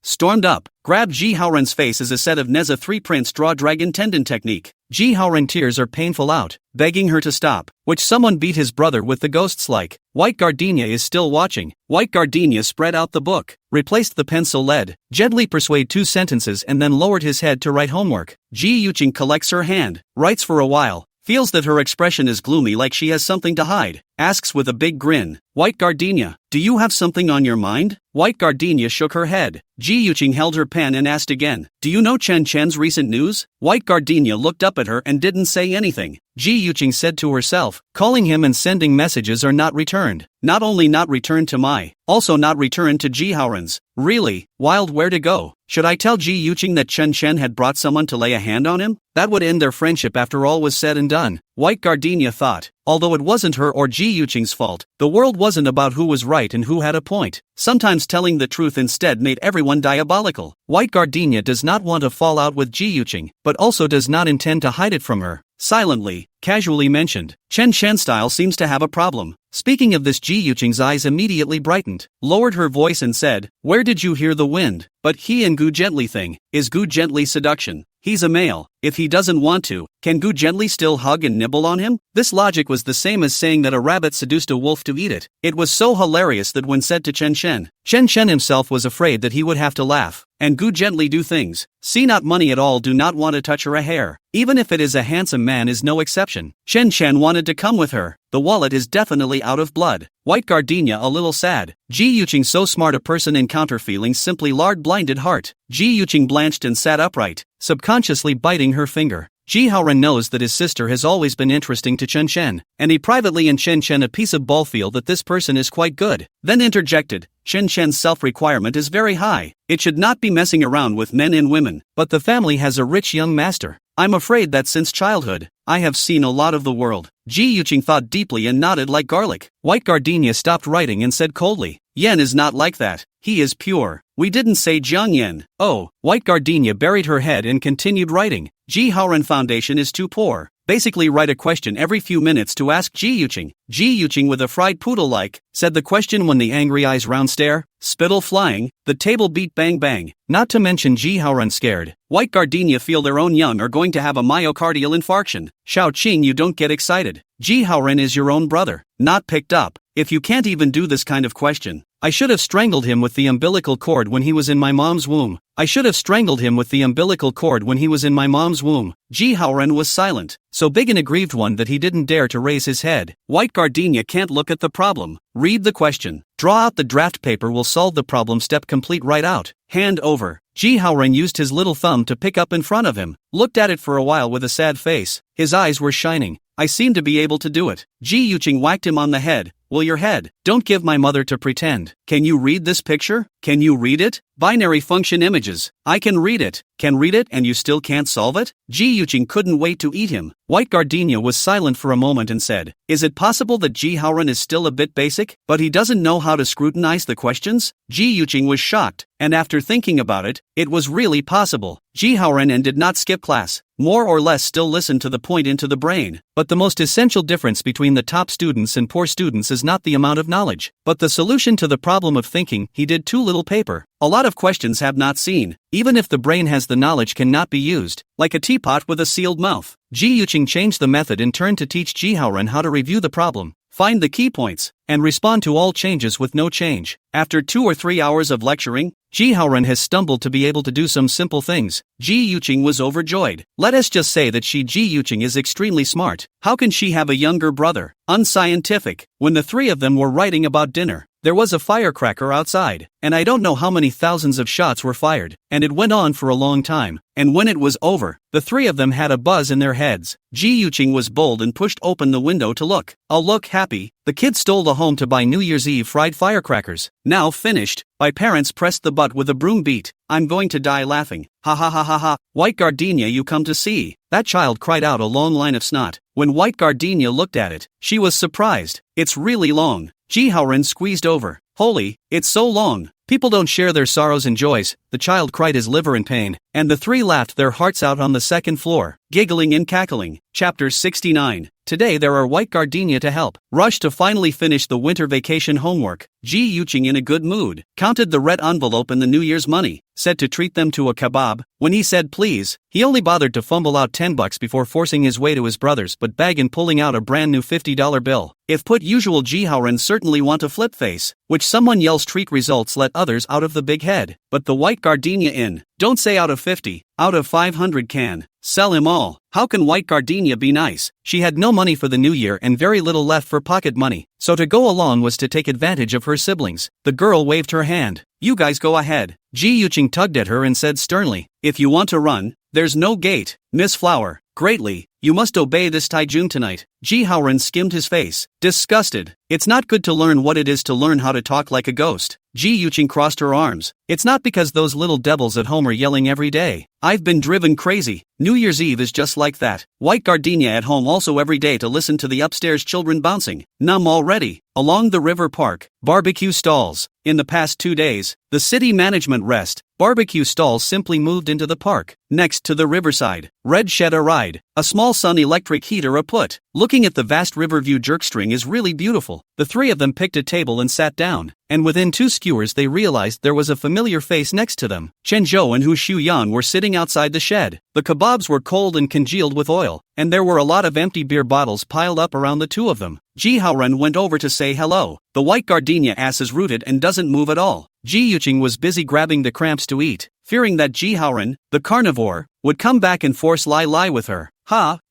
stormed up, grabbed Ji Haoran's face as a set of Neza 3 Prince draw dragon tendon technique. Ji Haoran tears are painful out, begging her to stop, which someone beat his brother with the ghosts like. White gardenia is still watching. White gardenia spread out the book, replaced the pencil lead, gently persuaded 2 sentences and then lowered his head to write homework. Ji Yuqing collects her hand, writes for a while, feels that her expression is gloomy like she has something to hide, asks with a big grin. White gardenia, do you have something on your mind? White gardenia shook her head. Ji Yuqing held her pen and asked again. Do you know Chen Chen's recent news? White gardenia looked up at her and didn't say anything. Ji Yuqing said to herself, calling him and sending messages are not returned. Not only not returned to my, also not returned to Ji Haoran's. Really, wild where to go. Should I tell Ji Yuqing that Chen Chen had brought someone to lay a hand on him? That would end their friendship after all was said and done. White gardenia thought. Although it wasn't her or Ji Yuqing's fault, the world wasn't about who was right and who had a point. Sometimes telling the truth instead made everyone diabolical. White gardenia does not want to fall out with Ji Yuqing, but also does not intend to hide it from her. Silently, casually mentioned, Chen Chen style seems to have a problem. Speaking of this, Ji Yuqing's eyes immediately brightened, lowered her voice and said, where did you hear the wind? But he and Gu Gently thing, is Gu Gently seduction? He's a male. If he doesn't want to, can Gu Gently still hug and nibble on him? This logic was the same as saying that a rabbit seduced a wolf to eat it. It was so hilarious that when said to Chen Chen himself was afraid that he would have to laugh. And Gu Gently do things. See not money at all, do not want to touch her a hair. Even if it is a handsome man is no exception. Chen Chen wanted to come with her. The wallet is definitely out of blood. White gardenia a little sad. Ji Yuqing so smart a person encounter feelings simply lard blinded heart. Ji Yuqing blanched and sat upright, subconsciously biting her finger. Ji Haoran knows that his sister has always been interesting to Chen Chen, and he privately in Chen Chen a piece of ball feel that this person is quite good. Then interjected, Chen Chen's self-requirement is very high. It should not be messing around with men and women, but the family has a rich young master. I'm afraid that since childhood, I have seen a lot of the world. Ji Yuqing thought deeply and nodded like garlic. White gardenia stopped writing and said coldly, Yen is not like that. He is pure. We didn't say Jiang Yen. Oh, White gardenia buried her head and continued writing. Ji Haoran Foundation is too poor. Basically write a question every few minutes to ask Ji Yuqing. Ji Yuqing with a fried poodle-like, said the question when the angry eyes round stare, spittle flying, the table beat bang bang. Not to mention Ji Haoran scared. White gardenia feel their own young are going to have a myocardial infarction. Shao Qing you don't get excited. Ji Haoran is your own brother. Not picked up. If you can't even do this kind of question. I should have strangled him with the umbilical cord when he was in my mom's womb. I should have strangled him with the umbilical cord when he was in my mom's womb. Ji Haoran was silent, so big and aggrieved one that he didn't dare to raise his head. White gardenia can't look at the problem. Read the question. Draw out the draft paper will solve the problem step complete right out. Hand over. Ji Haoran used his little thumb to pick up in front of him, looked at it for a while with a sad face. His eyes were shining. I seem to be able to do it. Ji Yuqing whacked him on the head. Well, your head. Don't give my mother to pretend. Can you read this picture? Can you read it? Binary function images. I can read it. Can read it and you still can't solve it? Ji Yuqing couldn't wait to eat him. White Gardenia was silent for a moment and said, "Is it possible that Ji Haoran is still a bit basic, but he doesn't know how to scrutinize the questions?" Ji Yuqing was shocked, and after thinking about it, it was really possible. Ji Haoran did not skip class, more or less still listened to the point into the brain. But the most essential difference between the top students and poor students is not the amount of knowledge, but the solution to the problem of thinking. He did too little paper. A lot of questions have not seen, even if the brain has the knowledge cannot be used, like a teapot with a sealed mouth. Ji Yuqing changed the method in turn to teach Ji Haoran how to review the problem, find the key points, and respond to all changes with no change. After 2 or 3 hours of lecturing, Ji Haoran has stumbled to be able to do some simple things. Ji Yuqing was overjoyed. Let us just say that Ji Yuqing is extremely smart. How can she have a younger brother? Unscientific. When the three of them were writing about dinner, there was a firecracker outside, and I don't know how many thousands of shots were fired, and it went on for a long time. And when it was over, the three of them had a buzz in their heads. Ji Yuqing was bold and pushed open the window to look. "I'll look happy." The kids stole the home to buy New Year's Eve fried firecrackers. Now finished, my parents pressed the butt with a broom beat. "I'm going to die laughing. Ha ha ha ha ha. White Gardenia, you come to see." That child cried out a long line of snot. When White Gardenia looked at it, she was surprised. "It's really long." Ji Haoran squeezed over. "Holy, it's so long. People don't share their sorrows and joys." The child cried his liver in pain, and the three laughed their hearts out on the second floor, giggling and cackling. Chapter 69. Today there are White Gardenia to help. Rush to finally finish the winter vacation homework. Ji Yuqing in a good mood, counted the red envelope and the New Year's money, said to treat them to a kebab. When he said please, he only bothered to fumble out $10 before forcing his way to his brother's but bag and pulling out a brand new $50 bill. If put usual, Ji Haoran certainly want a flip face, which someone yells treat results let others out of the big head. But the White Gardenia in, don't say out of 50, out of 500 can. Sell him all. How can White Gardenia be nice? She had no money for the new year and very little left for pocket money, so to go along was to take advantage of her siblings. The girl waved her hand. "You guys go ahead." Ji Yuqing tugged at her and said sternly, "If you want to run, there's no gate." "Miss Flower, greatly, you must obey this Taijun tonight." Ji Haoran skimmed his face, disgusted. "It's not good to learn what it is to learn how to talk like a ghost." Ji Yuqing crossed her arms. "It's not because those little devils at home are yelling every day. I've been driven crazy. New Year's Eve is just like that. White Gardenia at home also every day to listen to the upstairs children bouncing. Numb already." Along the river park, barbecue stalls. In the past 2 days, the city management rest. Barbecue stalls simply moved into the park, next to the riverside. Red shed a ride, a small sun electric heater a put. Looking at the vast riverview jerkstring is really beautiful. The three of them picked a table and sat down, and within 2 skewers they realized there was a familiar face next to them. Chen Zhou and Hu Xiuyan were sitting outside the shed. The kebabs were cold and congealed with oil, and there were a lot of empty beer bottles piled up around the two of them. Ji Haoran went over to say hello. The White Gardenia ass is rooted and doesn't move at all. Ji Yuqing was busy grabbing the cramps to eat, fearing that Ji Haoran, the carnivore, would come back and force lie with her.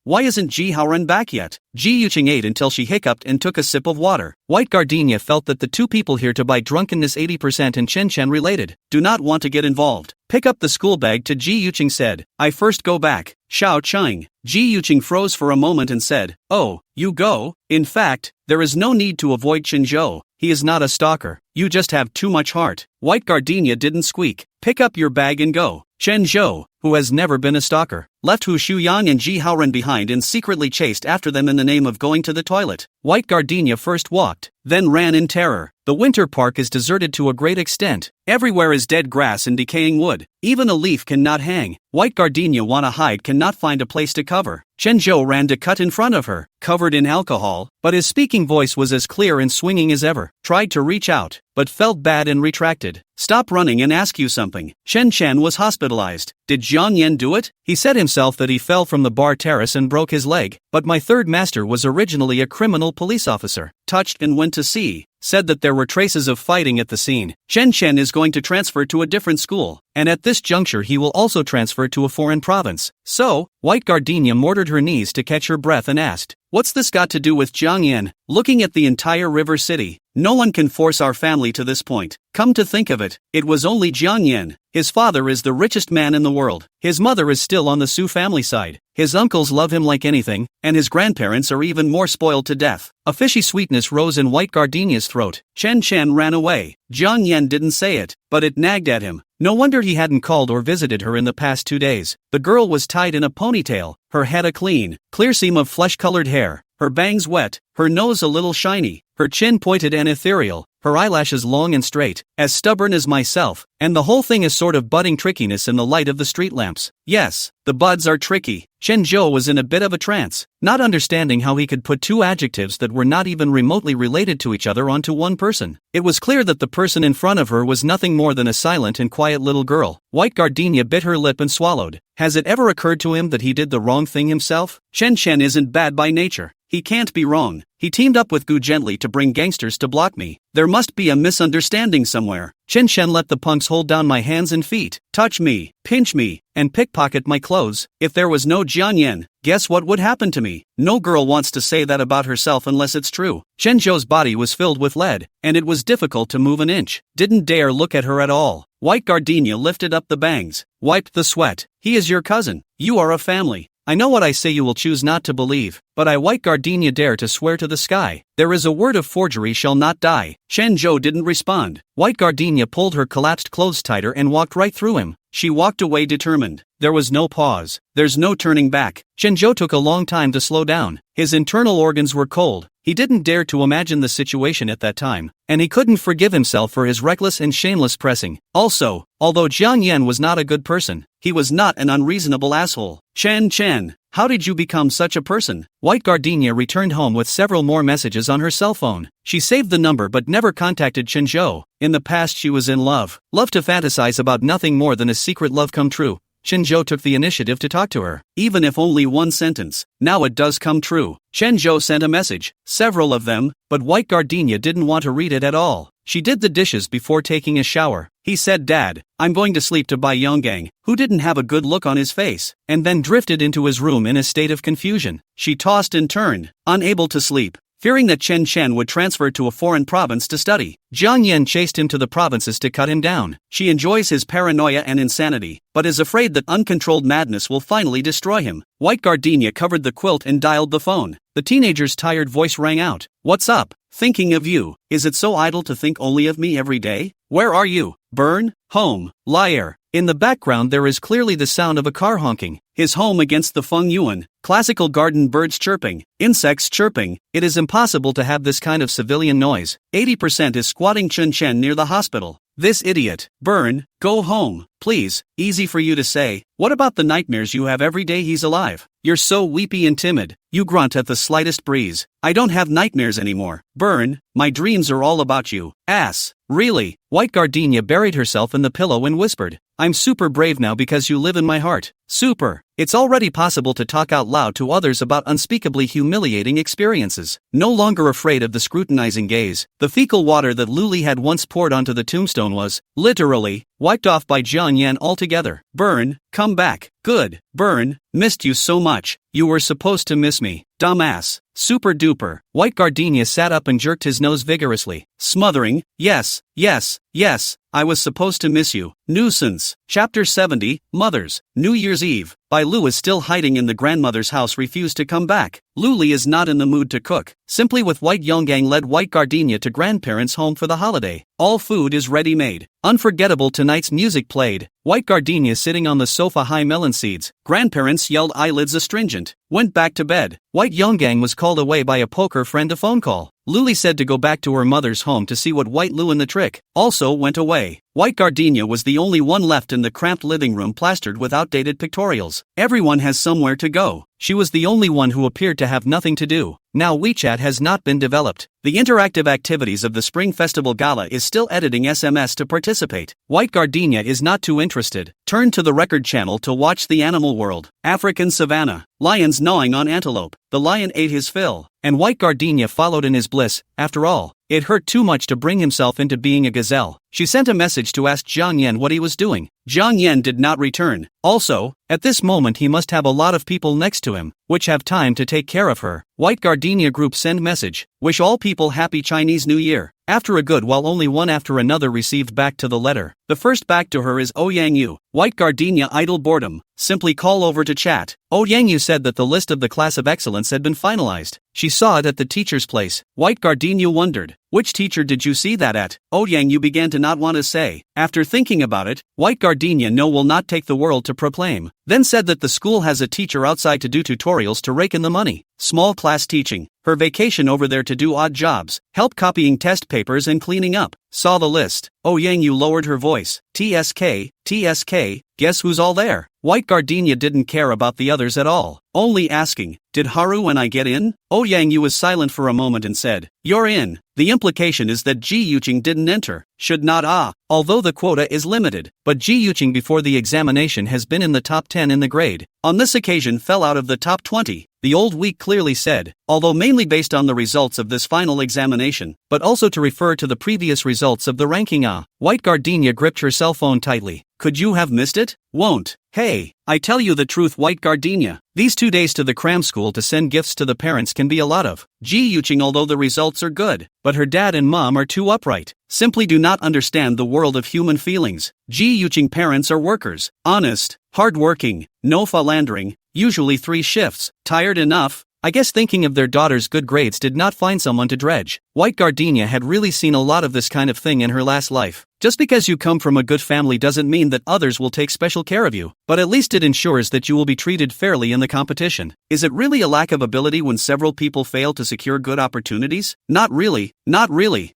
Why isn't Ji Haoran back yet? Ji Yuqing ate until she hiccuped and took a sip of water. White Gardenia felt that the two people here to buy drunkenness 80% and Chen Chen related, do not want to get involved. Pick up the school bag to Ji Yuqing said, "I first go back." Xiao Cheng. Ji Yuqing froze for a moment and said, "Oh, you go? In fact, there is no need to avoid Chen Zhou. He is not a stalker. You just have too much heart." White Gardenia didn't squeak. "Pick up your bag and go." Chen Zhou, who has never been a stalker, left Hu Xiuyang and Ji Haoran behind and secretly chased after them in the name of going to the toilet. White Gardenia first walked, then ran in terror. The winter park is deserted to a great extent. Everywhere is dead grass and decaying wood. Even a leaf cannot hang. White Gardenia wanna hide, cannot find a place to cover. Chen Zhou ran to cut in front of her, covered in alcohol, but his speaking voice was as clear and swinging as ever. Tried to reach out, but felt bad and retracted. "Stop running and ask you something." Shen Chen was hospitalized. "Did Jiang Yan do it?" He said himself that he fell from the bar terrace and broke his leg, but my third master was originally a criminal police officer. Touched and went to see. Said that there were traces of fighting at the scene. Shen Chen is going to transfer to a different school, and at this juncture he will also transfer to a foreign province. So, White Gardenia mortared her knees to catch her breath and asked, "What's this got to do with Jiang Yan?" Looking at the entire river city, no one can force our family to this point. Come to think of it, it was only Jiang Yan. His father is the richest man in the world. His mother is still on the Su family side. His uncles love him like anything, and his grandparents are even more spoiled to death. A fishy sweetness rose in White Gardenia's throat. Chen Chen ran away. Jiang Yan didn't say it, but it nagged at him. No wonder he hadn't called or visited her in the past 2 days. The girl was tied in a ponytail, her head a clear seam of flesh-colored hair, her bangs wet, her nose a little shiny, her chin pointed and ethereal, her eyelashes long and straight, as stubborn as myself, and the whole thing is sort of budding trickiness in the light of the street lamps. Yes, the buds are tricky. Chen Zhou was in a bit of a trance, not understanding how he could put two adjectives that were not even remotely related to each other onto one person. It was clear that the person in front of her was nothing more than a silent and quiet little girl. White Gardenia bit her lip and swallowed. Has it ever occurred to him that he did the wrong thing himself? Chen Chen isn't bad by nature. He can't be wrong. He teamed up with Gu Gently to bring gangsters to block me. There must be a misunderstanding somewhere. Chen Chen let the punks hold down my hands and feet, touch me, pinch me, and pickpocket my clothes. If there was no Jiang Yan, guess what would happen to me? No girl wants to say that about herself unless it's true. Chen Zhou's body was filled with lead, and it was difficult to move an inch. Didn't dare look at her at all. White Gardenia lifted up the bangs, wiped the sweat. He is your cousin. You are a family. I know what I say you will choose not to believe, but I White Gardenia dare to swear to the sky. There is a word of forgery shall not die. Chen Zhou didn't respond. White Gardenia pulled her collapsed clothes tighter and walked right through him. She walked away determined. There was no pause. There's no turning back. Chen Zhou took a long time to slow down. His internal organs were cold. He didn't dare to imagine the situation at that time, and he couldn't forgive himself for his reckless and shameless pressing. Also, although Jiang Yan was not a good person, he was not an unreasonable asshole. Chen Chen, how did you become such a person? White Gardenia returned home with several more messages on her cell phone. She saved the number but never contacted Chen Zhou. In the past she was in love. Love to fantasize about nothing more than a secret love come true. Chen Zhou took the initiative to talk to her, even if only one sentence. Now it does come true. Chen Zhou sent a message, several of them, but White Gardenia didn't want to read it at all. She did the dishes before taking a shower. He said, "Dad, I'm going to sleep," to Bai Yonggang, who didn't have a good look on his face, and then drifted into his room in a state of confusion. She tossed and turned, unable to sleep. Fearing that Chen Chen would transfer to a foreign province to study, Jiang Yan chased him to the provinces to cut him down. She enjoys his paranoia and insanity, but is afraid that uncontrolled madness will finally destroy him. White Gardenia covered the quilt and dialed the phone. The teenager's tired voice rang out. "What's up? Thinking of you. Is it so idle to think only of me every day? Where are you? Burn? Home? Liar." In the background there is clearly the sound of a car honking. His home against the Feng Yuan. Classical garden birds chirping. Insects chirping. It is impossible to have this kind of civilian noise. 80% is squatting Chen Chen near the hospital. This idiot. Burn. Go home. Please. Easy for you to say. What about the nightmares you have every day he's alive? You're so weepy and timid. You grunt at the slightest breeze. I don't have nightmares anymore. Burn. My dreams are all about you. Ass. Really? White Gardenia buried herself in the pillow and whispered, "I'm super brave now because you live in my heart." Super. It's already possible to talk out loud to others about unspeakably humiliating experiences. No longer afraid of the scrutinizing gaze, the fecal water that Luli had once poured onto the tombstone was, literally, wiped off by Jiang Yan altogether. Burn. Come back. Good. Burn. Missed you so much. You were supposed to miss me. Dumbass. Super duper. White Gardenia sat up and jerked his nose vigorously, smothering, yes, yes, yes, I was supposed to miss you. Nuisance. Chapter 70, Mothers. New Year's Eve. Bai Lu is still hiding in the grandmother's house, refused to come back. Luli is not in the mood to cook. Simply with White Yonggang led White Gardenia to grandparents' home for the holiday. All food is ready-made. Unforgettable tonight's music played. White Gardenia sitting on the sofa, high melon seeds. Grandparents yelled, eyelids astringent. Went back to bed. White Yonggang was called away by a poker friend, a phone call. Luli said to go back to her mother's home to see what White Lu and the trick also went away. White Gardenia was the only one left in the cramped living room plastered with outdated pictorials. Everyone has somewhere to go. She was the only one who appeared to have nothing to do. Now WeChat has not been developed. The interactive activities of the Spring Festival Gala is still editing SMS to participate. White Gardenia is not too interested. Turn to the record channel to watch the animal world. African savanna. Lions gnawing on antelope. The lion ate his fill, and White Gardenia followed in his bliss. After all, it hurt too much to bring himself into being a gazelle. She sent a message to ask Jiang Yan what he was doing. Jiang Yan did not return. Also, at this moment he must have a lot of people next to him, which have time to take care of her. White Gardenia group send message. Wish all people happy Chinese New Year. After a good while only one after another received back to the letter. The first back to her is Oh Yang Yu. White gardenia idle boredom. Simply call over to chat. Oh Yang Yu said that the list of the class of excellence had been finalized. She saw it at the teacher's place. White gardenia wondered, which teacher did you see that at? Oh Yang Yu began to not want to say. After thinking about it, White gardenia no will not take the world to proclaim. Then said that the school has a teacher outside to do tutorials to rake in the money. Small class teaching. Her vacation over there to do odd jobs, help copying test papers and cleaning up. Saw the list. Oh Yang Yu lowered her voice. TSK, guess who's all there? White gardenia didn't care about the others at all, only asking, did Haru and I get in? Oh Yang Yu was silent for a moment and said, you're in. The implication is that Ji Yuqing didn't enter, should not although the quota is limited, but Ji Yuqing before the examination has been in the top 10 in the grade. On this occasion fell out of the top 20. The old week clearly said, although mainly based on the results of this final examination, but also to refer to the previous results of the ranking. White gardenia gripped her cell phone tightly. Could you have missed it? Won't. Hey, I tell you the truth, White gardenia. These 2 days to the cram school to send gifts to the parents can be a lot of. Ji Yuqing, although the results are good, but her dad and mom are too upright. Simply do not understand the world of human feelings. Ji Yuqing parents are workers, honest, hard-working, no philandering, usually 3 shifts, tired enough. I guess thinking of their daughter's good grades did not find someone to dredge. White gardenia had really seen a lot of this kind of thing in her last life. Just because you come from a good family doesn't mean that others will take special care of you, but at least it ensures that you will be treated fairly in the competition. Is it really a lack of ability when several people fail to secure good opportunities? Not really.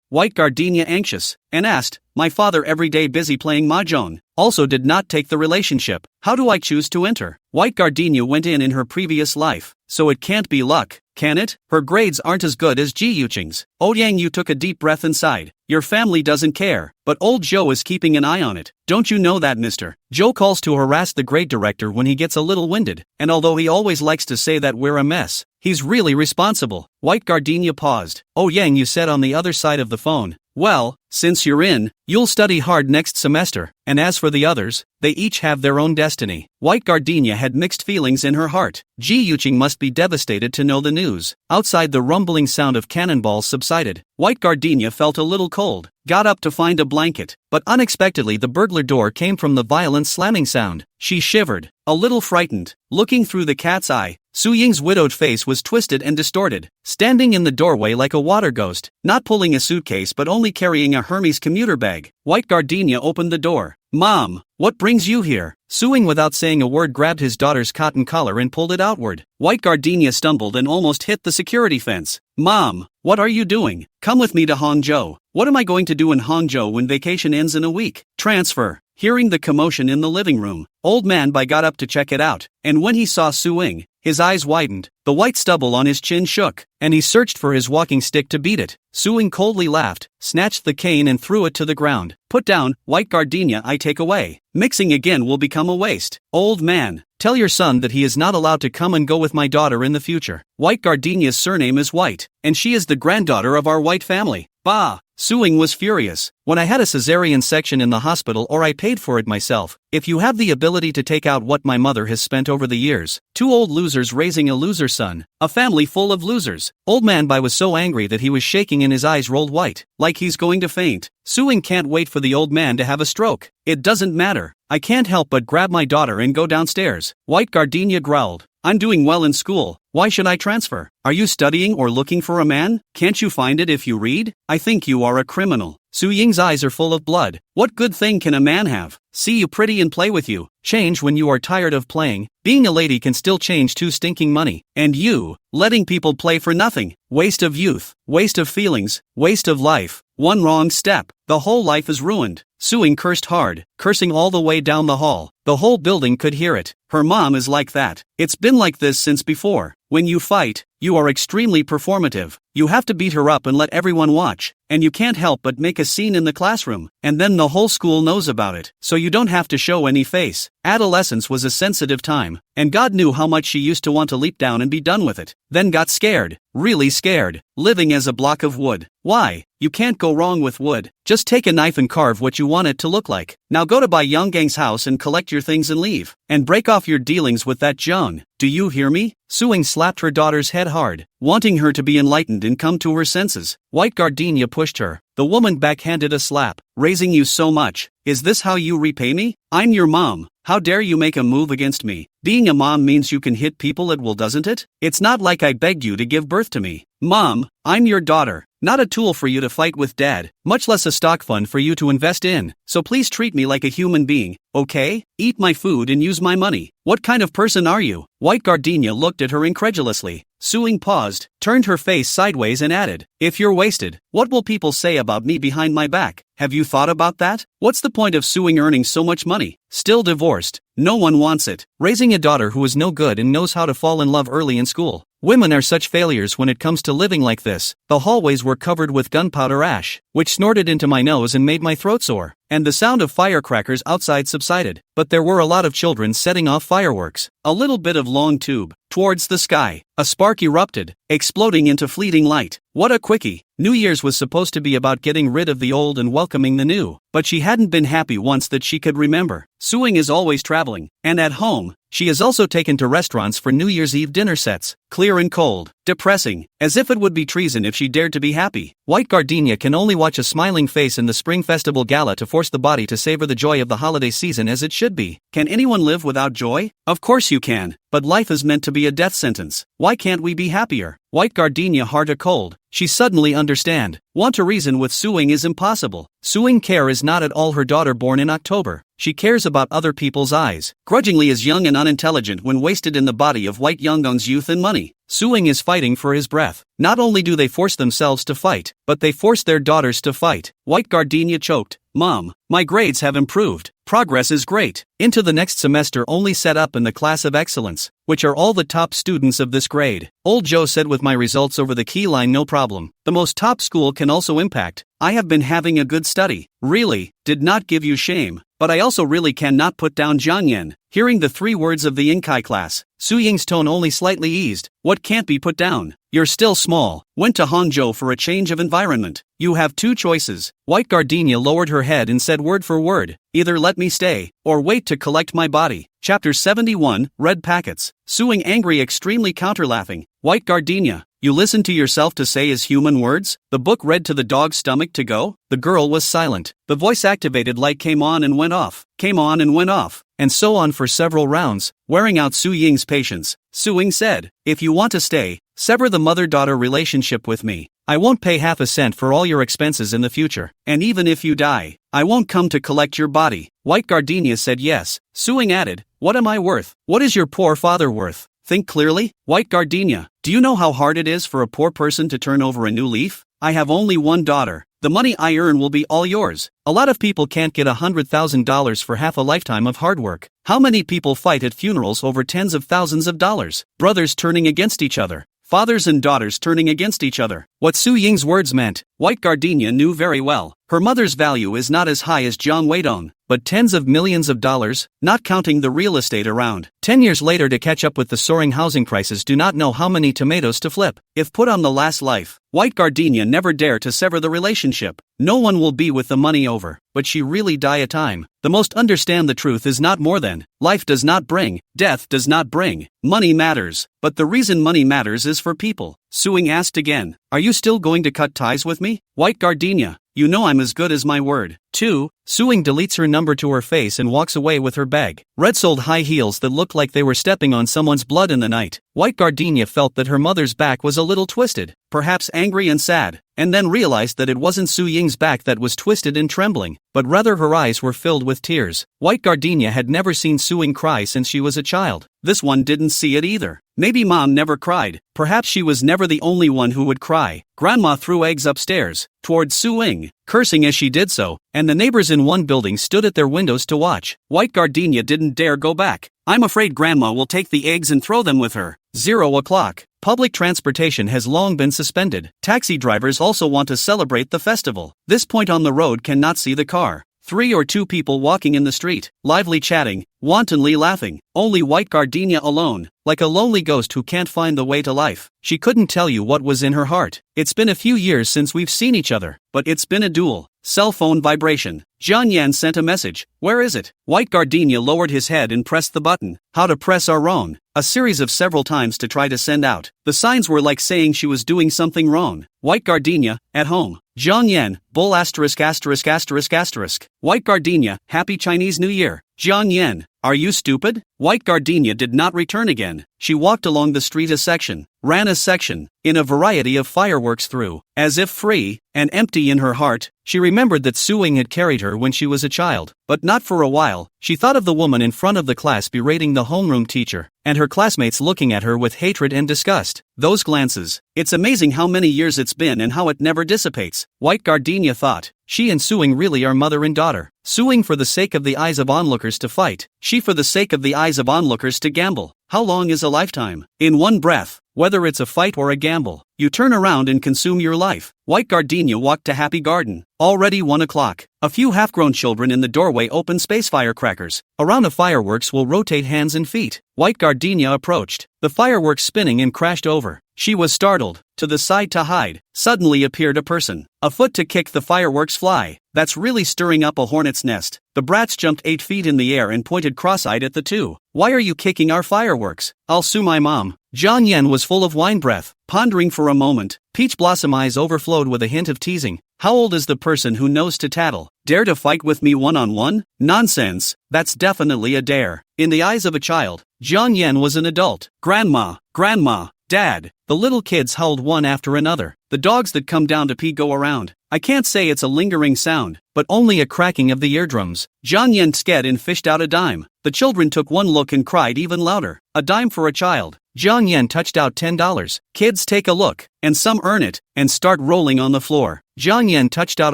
White gardenia anxious, and asked, my father every day busy playing mahjong, also did not take the relationship. How do I choose to enter? White gardenia went in her previous life, so it can't be luck, can it? Her grades aren't as good as Ji Yuqing's. Oh Yang Yu took a deep breath and sighed. Your family doesn't care, but old Joe is keeping an eye on it. Don't you know that, mister? Joe calls to harass the grade director when he gets a little winded, and although he always likes to say that we're a mess, he's really responsible. White gardenia paused. Oh Yang Yu said on the other side of the phone, well, since you're in, you'll study hard next semester, and as for the others, they each have their own destiny. White gardenia had mixed feelings in her heart. Ji Yuqing must be devastated to know the news. Outside, the rumbling sound of cannonballs subsided. White gardenia felt a little cold, got up to find a blanket, but unexpectedly the burglar door came from the violent slamming sound. She shivered, a little frightened, looking through the cat's eye. Su Ying's widowed face was twisted and distorted, standing in the doorway like a water ghost, not pulling a suitcase but only carrying a Hermes commuter bag. White gardenia opened the door. Mom, what brings you here? Su Ying without saying a word grabbed his daughter's cotton collar and pulled it outward. White gardenia stumbled and almost hit the security fence. Mom, what are you doing? Come with me to Hangzhou. What am I going to do in Hangzhou when vacation ends in a week? Transfer. Hearing the commotion in the living room, old man Bai got up to check it out, and when he saw Su Ying, his eyes widened, the white stubble on his chin shook, and he searched for his walking stick to beat it. Su Ying coldly laughed, snatched the cane and threw it to the ground. Put down, White gardenia, I take away. Mixing again will become a waste. Old man, tell your son that he is not allowed to come and go with my daughter in the future. White gardenia's surname is White, and she is the granddaughter of our White family. Bah! Su Ying was furious. When I had a cesarean section in the hospital or I paid for it myself, if you have the ability to take out what my mother has spent over the years, 2 old losers raising a loser son, a family full of losers. Old man Bai was so angry that he was shaking and his eyes rolled white, like he's going to faint. Su Ying can't wait for the old man to have a stroke. It doesn't matter. I can't help but grab my daughter and go downstairs. White gardenia growled. I'm doing well in school. Why should I transfer? Are you studying or looking for a man? Can't you find it if you read? I think you are a criminal. Su Ying's eyes are full of blood. What good thing can a man have? See you pretty and play with you. Change when you are tired of playing. Being a lady can still change too stinking money. And you, letting people play for nothing. Waste of youth, waste of feelings, waste of life. One wrong step, the whole life is ruined. Su Ying cursed hard, cursing all the way down the hall. The whole building could hear it. Her mom is like that. It's been like this since before. When you fight, you are extremely performative. You have to beat her up and let everyone watch, and you can't help but make a scene in the classroom, and then the whole school knows about it, so you don't have to show any face. Adolescence was a sensitive time, and God knew how much she used to want to leap down and be done with it, then got scared, really scared, living as a block of wood. Why? You can't go wrong with wood. Just take a knife and carve what you want it to look like. Now go to Bai Yanggang's house and collect your things and leave, and break off your dealings with that Zheng. Do you hear me? Suing slapped her daughter's head hard, wanting her to be enlightened and come to her senses. White Gardenia pushed her. The woman backhanded a slap. Raising you so much, is this how you repay me? I'm your mom. How dare you make a move against me? Being a mom means you can hit people at will, doesn't it? It's not like I begged you to give birth to me. Mom, I'm your daughter, not a tool for you to fight with dad, much less a stock fund for you to invest in. So please treat me like a human being, okay? Eat my food and use my money. What kind of person are you? White Gardenia looked at her incredulously. Suing paused, turned her face sideways and added, if you're wasted, what will people say about me behind my back? Have you thought about that? What's the point of Suing earning so much money? Still divorced. No one wants it. Raising a daughter who is no good and knows how to fall in love early in school. Women are such failures when it comes to living like this. The hallways were covered with gunpowder ash, which snorted into my nose and made my throat sore, and the sound of firecrackers outside subsided, but there were a lot of children setting off fireworks. A little bit of long tube. Towards the sky, a spark erupted, exploding into fleeting light. What a quickie. New Year's was supposed to be about getting rid of the old and welcoming the new, but she hadn't been happy once that she could remember. Suing is always traveling, and at home, she is also taken to restaurants for New Year's Eve dinner sets. Clear and cold, depressing, as if it would be treason if she dared to be happy. White Gardenia can only watch a smiling face in the Spring Festival Gala to force the body to savor the joy of the holiday season as it should be. Can anyone live without joy? Of course you can, but life is meant to be a death sentence. Why can't we be happier? White Gardenia heart a cold. She suddenly understand. Want to reason with Suing is impossible. Suing care is not at all her daughter born in October. She cares about other people's eyes. Grudgingly is young and unintelligent when wasted in the body of White Yongong's youth and money. Suing is fighting for his breath. Not only do they force themselves to fight, but they force their daughters to fight. White Gardenia choked. Mom, my grades have improved. Progress is great. Into the next semester only set up in the class of excellence, which are all the top students of this grade. Old Joe said with my results over the key line no problem. The most top school can also impact. I have been having a good study. Really, did not give you shame. But I also really cannot put down Jiangyan. Hearing the 3 words of the Inkai class, Su Ying's tone only slightly eased. What can't be put down? You're still small. Went to Hangzhou for a change of environment. You have 2 choices. White Gardenia lowered her head and said word for word, either let me stay, or wait to collect my body. Chapter 71, Red Packets. Suing angry extremely counter-laughing. White Gardenia, you listen to yourself to say his human words? The book read to the dog's stomach to go? The girl was silent. The voice-activated light came on and went off, came on and went off, and so on for several rounds, wearing out Su Ying's patience. Suing said, if you want to stay, sever the mother-daughter relationship with me. I won't pay half a cent for all your expenses in the future, and even if you die, I won't come to collect your body. White Gardenia said yes. Suing added, what am I worth? What is your poor father worth? Think clearly. White Gardenia, do you know how hard it is for a poor person to turn over a new leaf? I have only one daughter. The money I earn will be all yours. A lot of people can't get $100,000 for half a lifetime of hard work. How many people fight at funerals over tens of thousands of dollars? Brothers turning against each other. Fathers and daughters turning against each other. What Su Ying's words meant, White Gardenia knew very well. Her mother's value is not as high as Jiang Weidong, but tens of millions of dollars, not counting the real estate around. 10 years later to catch up with the soaring housing prices, do not know how many tomatoes to flip. If put on the last life, White Gardenia never dare to sever the relationship. No one will be with the money over, but she really die a time. The most understand the truth is not more than, life does not bring, death does not bring, money matters, but the reason money matters is for people. Suing asked again, are you still going to cut ties with me? White Gardenia, you know I'm as good as my word. 2. Suing deletes her number to her face and walks away with her bag. Red-soled high heels that looked like they were stepping on someone's blood in the night. White Gardenia felt that her mother's back was a little twisted, perhaps angry and sad, and then realized that it wasn't Su Ying's back that was twisted and trembling, but rather her eyes were filled with tears. White Gardenia had never seen Suing cry since she was a child. This one didn't see it either. Maybe mom never cried. Perhaps she was never the only one who would cry. Grandma threw eggs upstairs, towards Suing, cursing as she did so, and the neighbors in one building stood at their windows to watch. White Gardenia didn't dare go back. I'm afraid Grandma will take the eggs and throw them with her. 0 o'clock. Public transportation has long been suspended. Taxi drivers also want to celebrate the festival. This point on the road cannot see the car. 3 or 2 people walking in the street, lively chatting, wantonly laughing. Only White Gardenia alone, like a lonely ghost who can't find the way to life. She couldn't tell you what was in her heart. It's been a few years since we've seen each other, but it's been a duel. Cell phone vibration. Jiang Yan sent a message. Where is it? White Gardenia lowered his head and pressed the button. How to press are wrong. A series of several times to try to send out. The signs were like saying she was doing something wrong. White Gardenia, at home. Jiang Yan, bull asterisk asterisk asterisk asterisk. White Gardenia, happy Chinese New Year. Jiang Yan, are you stupid? White Gardenia did not return again. She walked along the street a section, ran a section, in a variety of fireworks through, as if free, and empty in her heart. She remembered that Suing had carried her when she was a child, but not for a while. She thought of the woman in front of the class berating the homeroom teacher, and her classmates looking at her with hatred and disgust. Those glances. It's amazing how many years it's been and how it never dissipates. White Gardenia thought. She and Suing really are mother and daughter. Suing for the sake of the eyes of onlookers to fight. She for the sake of the eyes of onlookers to gamble. How long is a lifetime? In one breath. Whether it's a fight or a gamble, you turn around and consume your life. White Gardenia walked to Happy Garden. Already 1 o'clock. A few half-grown children in the doorway open space firecrackers. Around the fireworks will rotate hands and feet. White Gardenia approached. The fireworks spinning and crashed over. She was startled. To the side to hide. Suddenly appeared a person. A foot to kick the fireworks fly. That's really stirring up a hornet's nest. The brats jumped 8 feet in the air and pointed cross-eyed at the two. Why are you kicking our fireworks? I'll sue my mom. Jiang Yan was full of wine breath, pondering for a moment. Peach Blossom eyes overflowed with a hint of teasing. How old is the person who knows to tattle? Dare to fight with me one-on-one? Nonsense. That's definitely a dare. In the eyes of a child, Jiang Yan was an adult. Grandma, Grandma, Dad. The little kids howled one after another. The dogs that come down to pee go around. I can't say it's a lingering sound, but only a cracking of the eardrums. Jiang Yan sked and fished out a dime. The children took one look and cried even louder. A dime for a child. Jiang Yan touched out $10. Kids take a look, and some earn it, and start rolling on the floor. Jiang Yan touched out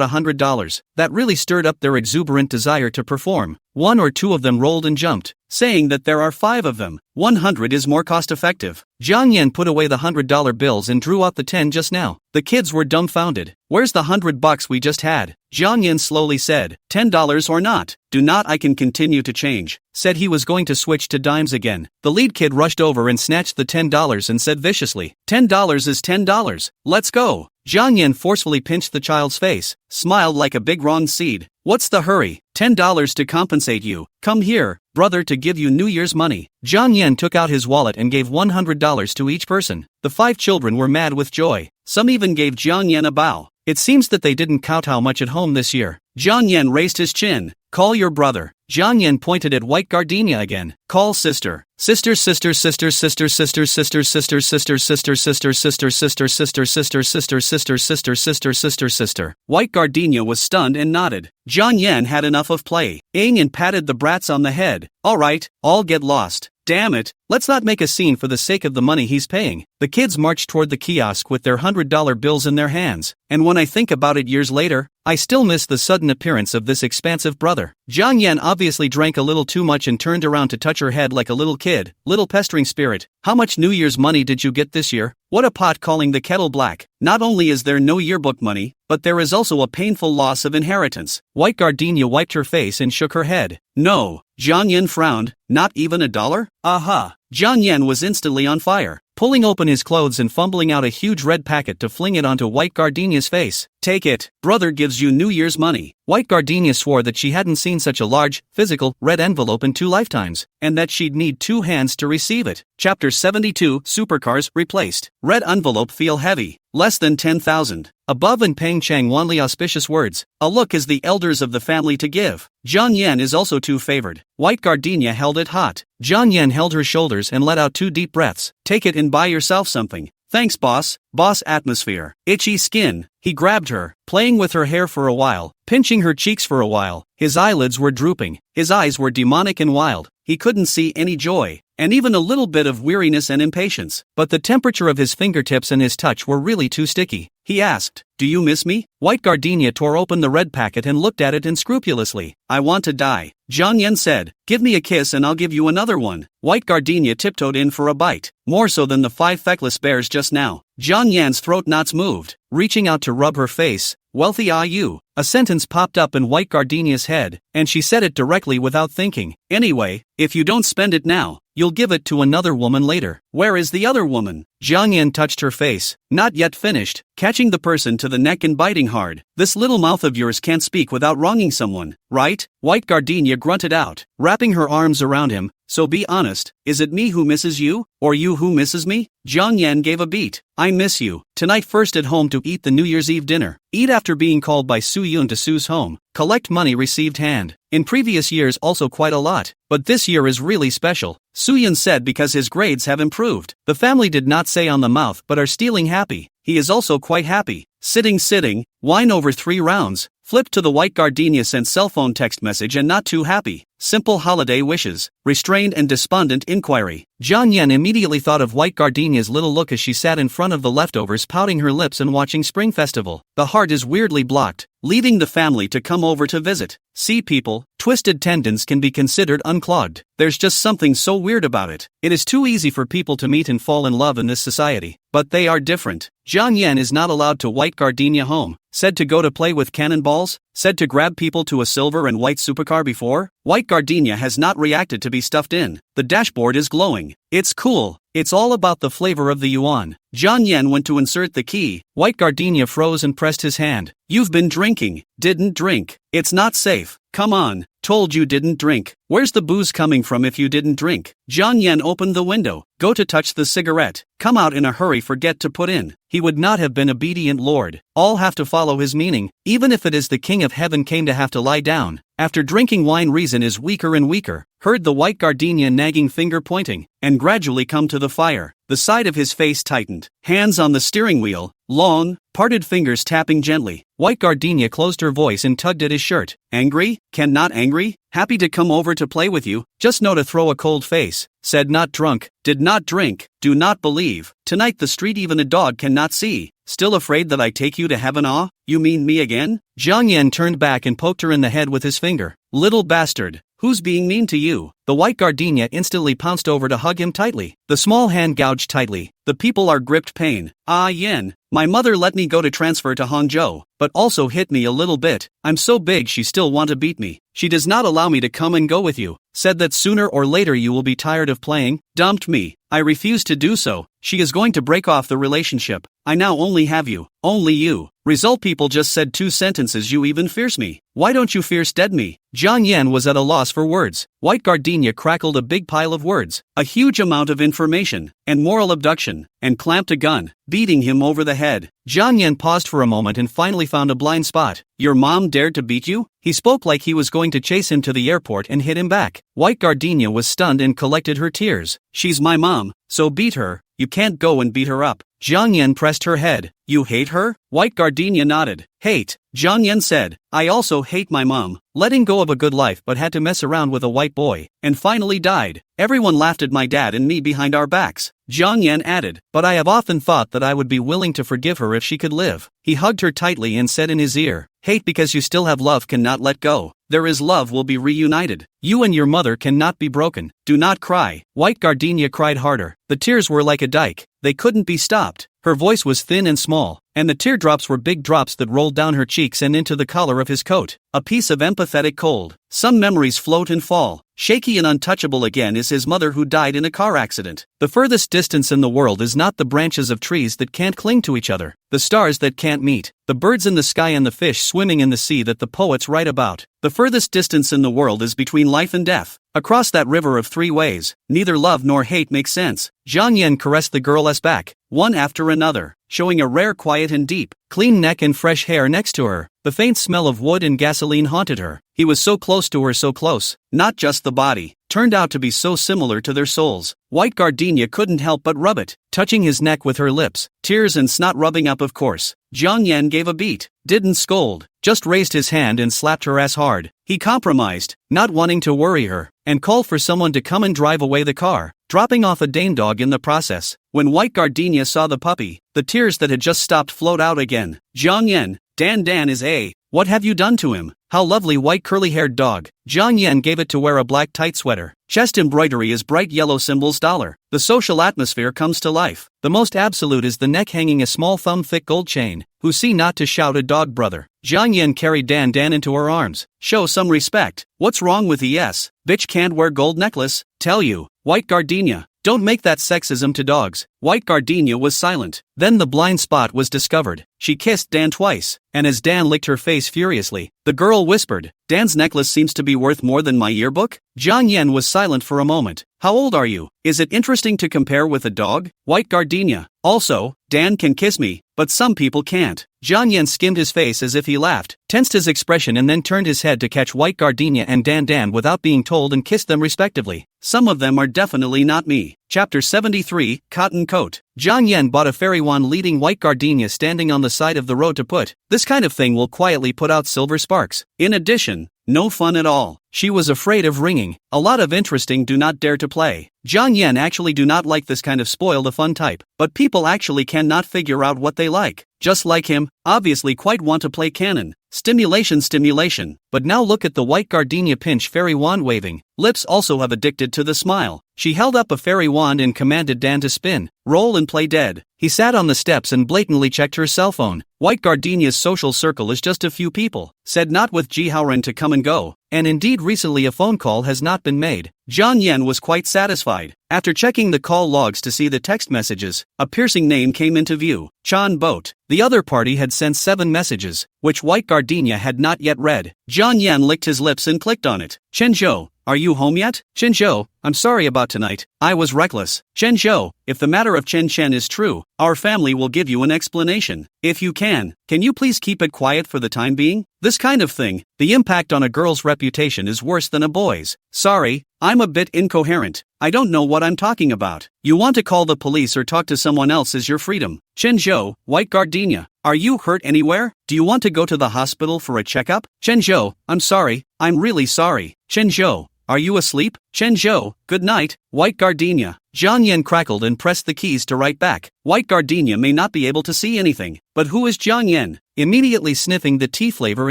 $100. That really stirred up their exuberant desire to perform. 1 or 2 of them rolled and jumped, saying that there are 5 of them. 100 is more cost-effective. Jiang Yan put away the $100 bills and drew out the 10 just now. The kids were dumbfounded. Where's the $100 we just had? Jiang Yan slowly said, $10 or not. Do not, I can continue to change. Said he was going to switch to dimes again. The lead kid rushed over and snatched the $10 and said viciously, $10 is $10. Let's go. Jiang Yan forcefully pinched the child's face, smiled like a big wrong seed. What's the hurry? $10 to compensate you. Come here, brother, to give you New Year's money. Jiang Yan took out his wallet and gave $100 to each person. The 5 children were mad with joy. Some even gave Jiang Yan a bow. It seems that they didn't kowtow much at home this year. Jiang Yan raised his chin. Call your brother. Jiang Yan pointed at White Gardenia again. Call sister. Sister, sister, sister, sister, sister, sister, sister, sister, sister, sister, sister, sister, sister, sister, sister, sister, sister, sister, sister, sister. White Gardenia was stunned and nodded. Jiang Yan had enough of play. Ing and patted the brats on the head. All right, all get lost. Damn it, let's not make a scene for the sake of the money he's paying. The kids marched toward the kiosk with their $100 bills in their hands, and when I think about it years later, I still miss the sudden appearance of this expansive brother. Jiang Yan obviously drank a little too much and turned around to touch her head like a little kid. Little pestering spirit, how much New Year's money did you get this year? What a pot calling the kettle black. Not only is there no yearbook money, but there is also a painful loss of inheritance. White Gardenia wiped her face and shook her head. No. Jiang Yan frowned. Not even $1? Aha. Jiang Yan was instantly on fire, pulling open his clothes and fumbling out a huge red packet to fling it onto White Gardenia's face. Take it. Brother gives you New Year's money. White Gardenia swore that she hadn't seen such a large, physical, red envelope in 2 lifetimes, and that she'd need 2 hands to receive it. Chapter 72, Supercars replaced. Red envelope feel heavy. Less than 10,000. Above and Peng Chang Wanli auspicious words. A look is the elders of the family to give. Jiang Yan is also too favored. White Gardenia held it hot. Jiang Yan held her shoulders and let out 2 deep breaths. Take it and buy yourself something. Thanks, boss. Boss atmosphere. Itchy skin. He grabbed her, playing with her hair for a while, pinching her cheeks for a while. His eyelids were drooping. His eyes were demonic and wild. He couldn't see any joy, and even a little bit of weariness and impatience. But the temperature of his fingertips and his touch were really too sticky. He asked, "Do you miss me?" White Gardenia tore open the red packet and looked at it unscrupulously. "I want to die." Jiang Yan said, "Give me a kiss and I'll give you another one." White Gardenia tiptoed in for a bite, more so than the 5 feckless bears just now. Jiang Yan's throat knots moved, reaching out to rub her face, wealthy are you? A sentence popped up in White Gardenia's head, and she said it directly without thinking. Anyway, if you don't spend it now, you'll give it to another woman later. Where is the other woman? Jiang Yan touched her face, not yet finished, catching the person to the neck and biting hard. This little mouth of yours can't speak without wronging someone, right? White Gardenia grunted out, wrapping her arms around him. So be honest, is it me who misses you, or you who misses me? Jiang Yan gave a beat. I miss you. Tonight first at home to eat the New Year's Eve dinner. Eat after being called by Su Yun to Su's home. Collect money received hand. In previous years also quite a lot, but this year is really special. Su Yun said because his grades have improved. The family did not say on the mouth but are stealing happy. He is also quite happy. Sitting, wine over 3 rounds. Flipped to the White Gardenia sent cell phone text message and not too happy. Simple holiday wishes. Restrained and despondent inquiry. Jiang Yan immediately thought of White Gardenia's little look as she sat in front of the leftovers pouting her lips and watching Spring Festival. The heart is weirdly blocked, leaving the family to come over to visit. See people, twisted tendons can be considered unclogged. There's just something so weird about it. It is too easy for people to meet and fall in love in this society. But they are different. Jiang Yan is not allowed to White Gardenia home. Said to go to play with cannonballs? Said to grab people to a silver and white supercar before? White Gardenia has not reacted to be stuffed in. The dashboard is glowing. It's cool. It's all about the flavor of the yuan. Jiang Yan went to insert the key. White Gardenia froze and pressed his hand. You've been drinking. Didn't drink. It's not safe. Come on. Told you didn't drink. Where's the booze coming from if you didn't drink? Jiang Yan opened the window. Go to touch the cigarette. Come out in a hurry, forget to put in. He would not have been obedient lord. All have to follow his meaning, even if it is the king of heaven came to have to lie down. After drinking wine reason is weaker and weaker. Heard the White Gardenia nagging finger pointing, and gradually come to the fire. The side of his face tightened. Hands on the steering wheel, long, parted fingers tapping gently. White Gardenia closed her voice and tugged at his shirt. Angry? Not angry? Happy to come over to play with you, just know to throw a cold face. Said not drunk, did not drink, do not believe. Tonight the street even a dog cannot see. Still afraid that I take you to heaven? Ah, you mean me again? Jiang Yan turned back and poked her in the head with his finger. Little bastard. Who's being mean to you? The White Gardenia instantly pounced over to hug him tightly. The small hand gouged tightly. The people are gripped pain. Ah Yen, my mother let me go to transfer to Hangzhou, but also hit me a little bit. I'm so big she still want to beat me. She does not allow me to come and go with you. Said that sooner or later you will be tired of playing. Dumped me. I refuse to do so. She is going to break off the relationship. I now only have you. Only you. Result people just said 2 sentences you even fierce me. Why don't you fierce dead me? Jiang Yan was at a loss for words. White Gardenia crackled a big pile of words. A huge amount of information, and moral abduction, and clamped a gun, beating him over the head. Jiang Yan paused for a moment and finally found a blind spot. Your mom dared to beat you? He spoke like he was going to chase him to the airport and hit him back. White Gardenia was stunned and collected her tears. She's my mom, so beat her. You can't go and beat her up. Jiang Yan pressed her head. You hate her? White Gardenia nodded. Hate. Jiang Yan said, I also hate my mom. Letting go of a good life but had to mess around with a white boy, and finally died. Everyone laughed at my dad and me behind our backs. Jiang Yan added, but I have often thought that I would be willing to forgive her if she could live. He hugged her tightly and said in his ear, hate because you still have love cannot let go. There is love will be reunited. You and your mother cannot be broken. Do not cry. White Gardenia cried harder. The tears were like a dike. They couldn't be stopped. Her voice was thin and small, and the teardrops were big drops that rolled down her cheeks and into the collar of his coat. A piece of empathetic cold. Some memories float and fall. Shaky and untouchable again is his mother who died in a car accident. The furthest distance in the world is not the branches of trees that can't cling to each other, the stars that can't meet, the birds in the sky and the fish swimming in the sea that the poets write about. The furthest distance in the world is between life and death. Across that river of 3 ways, neither love nor hate makes sense. Jiang Yan caressed the girl's back, one after another, showing a rare quiet and deep, clean neck and fresh hair next to her. The faint smell of wood and gasoline haunted her. He was so close to her, so close, not just the body, turned out to be so similar to their souls. White Gardenia couldn't help but rub it, touching his neck with her lips, tears and snot rubbing up of course. Jiang Yan gave a beat, didn't scold, just raised his hand and slapped her ass hard. He compromised, not wanting to worry her, and called for someone to come and drive away the car, dropping off a Dane dog in the process. When White Gardenia saw the puppy, the tears that had just stopped flowed out again. Jiang Yan, Dan is a, what have you done to him? How lovely white curly-haired dog. Jiang Yan gave it to wear a black tight sweater. Chest embroidery is bright yellow symbols $. The social atmosphere comes to life. The most absolute is the neck hanging a small thumb-thick gold chain. Who see not to shout a dog brother. Jiang Yan carried Dan Dan into her arms. Show some respect. What's wrong with ES? Bitch can't wear gold necklace. Tell you. White gardenia. Don't make that sexism to dogs. White gardenia was silent. Then the blind spot was discovered. She kissed Dan twice, and as Dan licked her face furiously, the girl whispered, Dan's necklace seems to be worth more than my yearbook? Jiang Yan was silent for a moment. How old are you? Is it interesting to compare with a dog? White gardenia. Also, Dan can kiss me, but some people can't. Jiang Yan skimmed his face as if he laughed, tensed his expression and then turned his head to catch White Gardenia and Dan Dan without being told and kissed them respectively. Some of them are definitely not me. Chapter 73, Cotton Coat. Jiang Yan bought a fairy wand leading White Gardenia standing on the side of the road to put. This kind of thing will quietly put out silver sparks. In addition, no fun at all. She was afraid of ringing. A lot of interesting do not dare to play. Jiang Yan actually do not like this kind of spoil the fun type, but people actually cannot figure out what they like. Just like him, obviously quite want to play canon. Stimulation. But now look at the White Gardenia pinch fairy wand waving. Lips also have addicted to the smile. She held up a fairy wand and commanded Dan to spin, roll and play dead. He sat on the steps and blatantly checked her cell phone. White Gardenia's social circle is just a few people. Said not with Ji Haoren to come and go. And indeed recently a phone call has not been made. Jiang Yan was quite satisfied. After checking the call logs to see the text messages, a piercing name came into view. Chan Boat. The other party had sent 7 messages, which White Gardenia had not yet read. Jiang Yan licked his lips and clicked on it. Chen Zhou, are you home yet? Chen Zhou, I'm sorry about tonight. I was reckless. Chen Zhou, if the matter of Chen Chen is true, our family will give you an explanation. If you can you please keep it quiet for the time being? This kind of thing, the impact on a girl's reputation is worse than a boy's. Sorry, I'm a bit incoherent. I don't know what I'm talking about. You want to call the police or talk to someone else is your freedom. Chen Zhou, White Gardenia, are you hurt anywhere? Do you want to go to the hospital for a checkup? Chen Zhou, I'm sorry, I'm really sorry. Chen Zhou, are you asleep? Chen Zhou, good night. White Gardenia. Jiang Yan crackled and pressed the keys to write back. White Gardenia may not be able to see anything, but who is Jiang Yan? Immediately sniffing the tea flavor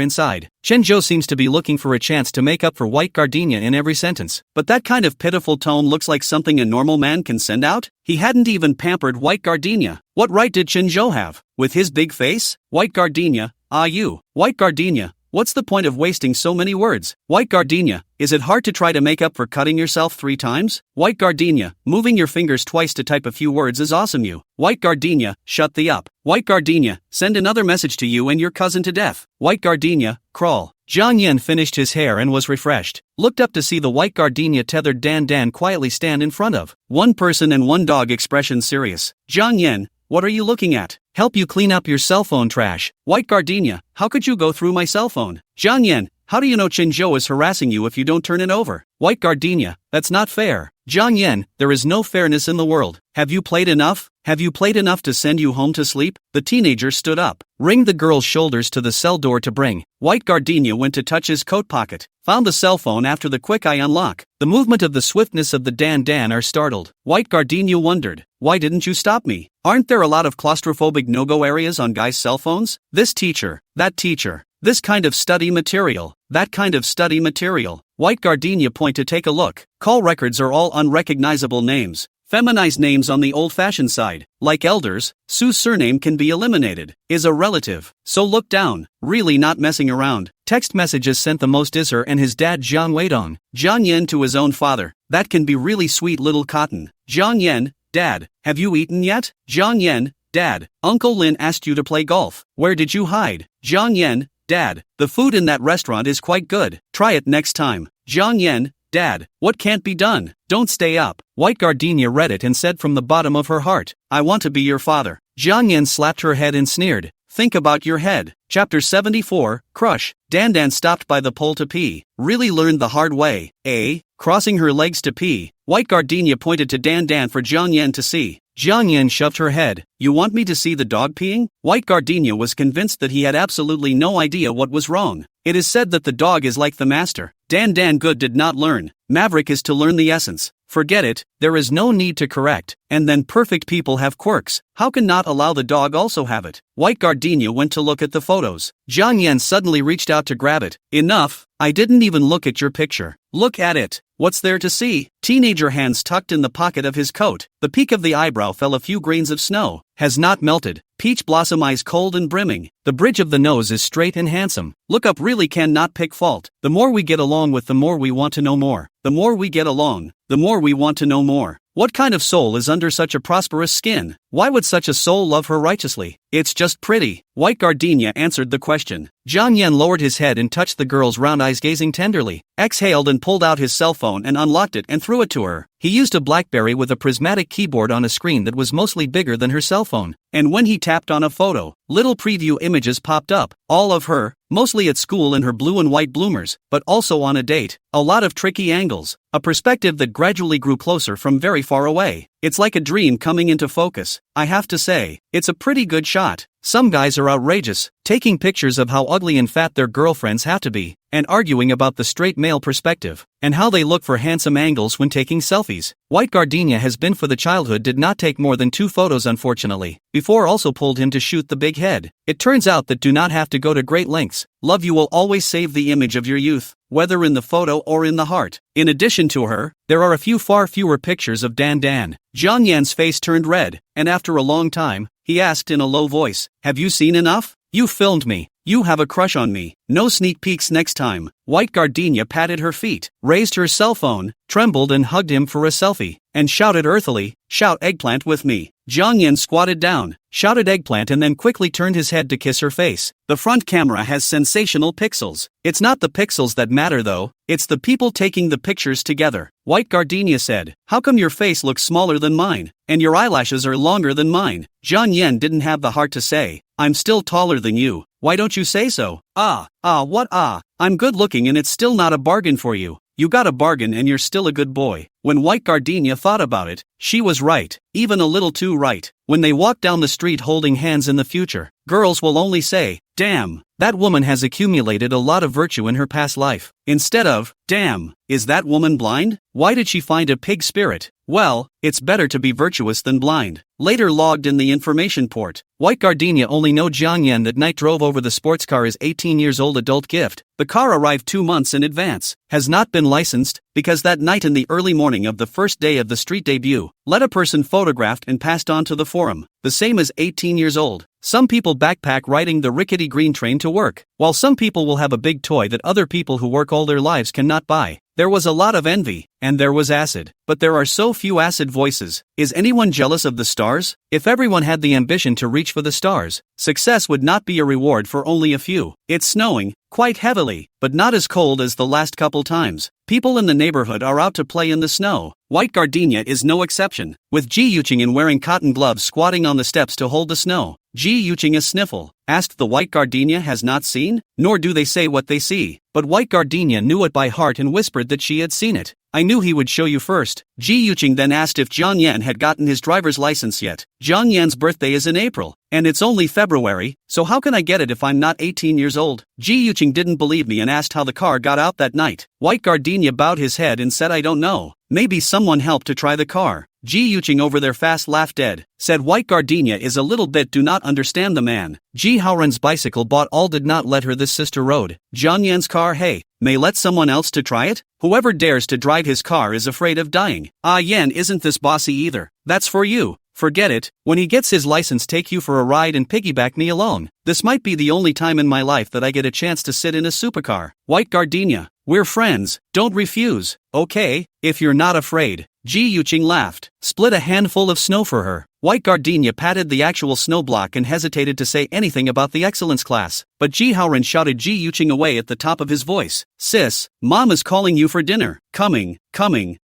inside. Chen Zhou seems to be looking for a chance to make up for White Gardenia in every sentence, but that kind of pitiful tone looks like something a normal man can send out? He hadn't even pampered White Gardenia. What right did Chen Zhou have? With his big face? White Gardenia, you. White Gardenia. What's the point of wasting so many words? White Gardenia, is it hard to try to make up for cutting yourself 3 times? White Gardenia, moving your fingers twice to type a few words is awesome you. White Gardenia, shut the up. White Gardenia, send another message to you and your cousin to death. White Gardenia, crawl. Jiang Yan finished his hair and was refreshed. Looked up to see the White Gardenia tethered Dan Dan quietly stand in front of. 1 person and 1 dog expression serious. Jiang Yan, what are you looking at? Help you clean up your cell phone trash. White Gardenia, how could you go through my cell phone? Jiang Yan, how do you know Chen Zhou is harassing you if you don't turn it over? White Gardenia, that's not fair. Jiang Yan, there is no fairness in the world. Have you played enough? Have you played enough to send you home to sleep? The teenager stood up, ringed the girl's shoulders to the cell door to bring. White Gardenia went to touch his coat pocket, found the cell phone after the quick eye unlock. The movement of the swiftness of the Dan Dan are startled. White Gardenia wondered, why didn't you stop me? Aren't there a lot of claustrophobic no-go areas on guys' cell phones? This teacher, that teacher, this kind of study material, that kind of study material. White Gardenia point to take a look. Call records are all unrecognizable names. Feminized names on the old-fashioned side, like elders. Sue's surname can be eliminated, is a relative. So look down, really not messing around. Text messages sent the most is her and his dad Jiang Weidong. Jiang Yan to his own father, that can be really sweet little cotton. Jiang Yan, Dad, have you eaten yet? Jiang Yan, Dad, Uncle Lin asked you to play golf. Where did you hide? Jiang Yan, Dad, the food in that restaurant is quite good. Try it next time. Jiang Yan, Dad, what can't be done? Don't stay up. White Gardenia read it and said from the bottom of her heart, I want to be your father. Jiang Yan slapped her head and sneered, think about your head. Chapter 74, Crush. Dan Dan stopped by the pole to pee. Really learned the hard way, eh? Crossing her legs to pee. White Gardenia pointed to Dan Dan for Jiang Yan to see. Jiang Yan shoved her head. You want me to see the dog peeing? White Gardenia was convinced that he had absolutely no idea what was wrong. It is said that the dog is like the master. Dan Good did not learn. Maverick is to learn the essence. Forget it, there is no need to correct, and then perfect people have quirks. How can not allow the dog also have it? White Gardenia went to look at the photos. Jiang Yan suddenly reached out to grab it. Enough, I didn't even look at your picture. Look at it. What's there to see? Teenager hands tucked in the pocket of his coat. The peak of the eyebrow fell a few grains of snow. Has not melted. Peach blossom eyes cold and brimming. The bridge of the nose is straight and handsome. Look up really cannot pick fault. The more we get along with, the more we want to know more. The more we get along, the more we want to know more. What kind of soul is under such a prosperous skin? Why would such a soul love her righteously? It's just pretty. White Gardenia answered the question. Jiang Yan lowered his head and touched the girl's round eyes, gazing tenderly. Exhaled and pulled out his cell phone and unlocked it and threw it to her. He used a BlackBerry with a prismatic keyboard on a screen that was mostly bigger than her cell phone. And when he tapped on a photo, little preview images popped up. All of her, mostly at school in her blue and white bloomers, but also on a date. A lot of tricky angles. A perspective that gradually grew closer from very far away. It's like a dream coming into focus. I have to say, it's a pretty good shot. Some guys are outrageous, taking pictures of how ugly and fat their girlfriends have to be, and arguing about the straight male perspective, and how they look for handsome angles when taking selfies. White Gardenia has been for the childhood did not take more than 2 photos unfortunately, before also pulled him to shoot the big head. It turns out that do not have to go to great lengths. Love you will always save the image of your youth, whether in the photo or in the heart. In addition to her, there are a far fewer pictures of Dan. Jiang Yan's face turned red, and after a long time, he asked in a low voice, have you seen enough? You filmed me. You have a crush on me. No sneak peeks next time. White Gardenia patted her feet, raised her cell phone, trembled and hugged him for a selfie, and shouted earthily, shout eggplant with me. Jiang Yan squatted down, shouted eggplant and then quickly turned his head to kiss her face. The front camera has sensational pixels. It's not the pixels that matter though, it's the people taking the pictures together. White Gardenia said, how come your face looks smaller than mine, and your eyelashes are longer than mine? Jiang Yan didn't have the heart to say, I'm still taller than you. Why don't you say so? I'm good looking and it's still not a bargain for you. You got a bargain and you're still a good boy. When White Gardenia thought about it, she was right, even a little too right. When they walk down the street holding hands in the future, girls will only say, damn, that woman has accumulated a lot of virtue in her past life. Instead of, damn, is that woman blind? Why did she find a pig spirit? Well, it's better to be virtuous than blind. Later logged in the information port, White Gardenia only know Jiang Yan that night drove over the sports car his 18 years old adult gift. The car arrived 2 months in advance, has not been licensed, because that night in the early morning of the first day of the street debut, let a person photographed and passed on to the forum, the same as 18 years old. Some people backpack riding the rickety green train to work, while some people will have a big toy that other people who work all their lives cannot buy. There was a lot of envy, and there was acid, but there are so few acid voices. Is anyone jealous of the stars? If everyone had the ambition to reach for the stars, success would not be a reward for only a few. It's snowing, quite heavily, but not as cold as the last couple times. People in the neighborhood are out to play in the snow. White Gardenia is no exception, with Ji Yuqing wearing cotton gloves squatting on the steps to hold the snow. Ji Yuqing a sniffle, asked the White Gardenia has not seen, nor do they say what they see. But White Gardenia knew it by heart and whispered that she had seen it. I knew he would show you first. Ji Yuqing then asked if Jiang Yan had gotten his driver's license yet. Jiang Yan's birthday is in April, and it's only February, so how can I get it if I'm not 18 years old? Ji Yuqing didn't believe me and asked how the car got out that night. White Gardenia bowed his head and said I don't know. Maybe someone helped to try the car. Ji Yuqing over there fast laughed dead, said White Gardenia is a little bit do not understand the man. Ji Haoran's bicycle bought all did not let her this sister rode. Jiang Yan's car hey, may let someone else to try it? Whoever dares to drive his car is afraid of dying. Ah Yan isn't this bossy either. That's for you. Forget it. When he gets his license take you for a ride and piggyback me along. This might be the only time in my life that I get a chance to sit in a supercar. White Gardenia, we're friends, don't refuse. Okay, if you're not afraid. Ji Yuqing laughed, split a handful of snow for her. White Gardenia patted the actual snow block and hesitated to say anything about the excellence class, but Ji Haoran shouted Ji Yuqing away at the top of his voice. Sis, Mom is calling you for dinner. Coming.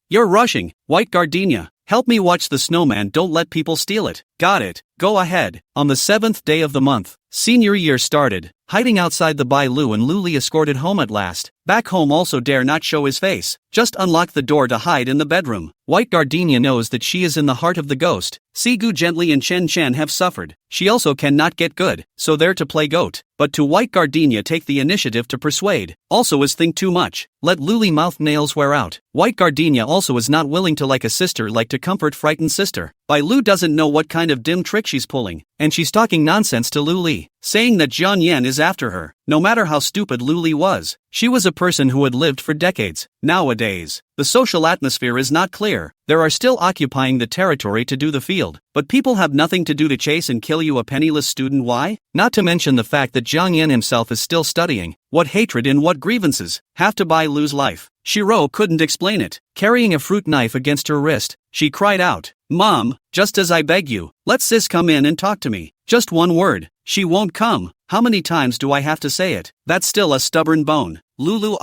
You're rushing. White Gardenia, help me watch the snowman, don't let people steal it. Got it, go ahead. On the 7th day of the month, senior year started. hiding outside the Bai Lu and Luli escorted home at last. Back home also dare not show his face, just unlock the door to hide in the bedroom. White Gardenia knows that she is in the heart of the ghost. Sigu Gently and Chen Chen have suffered. She also cannot get good, so they're to play goat. But to White Gardenia take the initiative to persuade. Also is think too much. Let Luli mouth nails wear out. White Gardenia also is not willing to like a sister like to comfort frightened sister. Bai Lu doesn't know what kind of dim trick she's pulling, and she's talking nonsense to Luli, saying that Jian Yan is after her. No matter how stupid Luli was, she was a person who had lived for decades. Nowadays, the social atmosphere is not clear. There are still occupying the territory to do the field, but people have nothing to do to chase and kill you, a penniless student. Why? Not to mention the fact that Jiang Yan himself is still studying. What hatred and what grievances have to Bai Lu's life. Shiro couldn't explain it. Carrying a fruit knife against her wrist, she cried out, "Mom, just as I beg you, let sis come in and talk to me. Just one word." She won't come. How many times do I have to say it? That's still a stubborn bone. Lulu,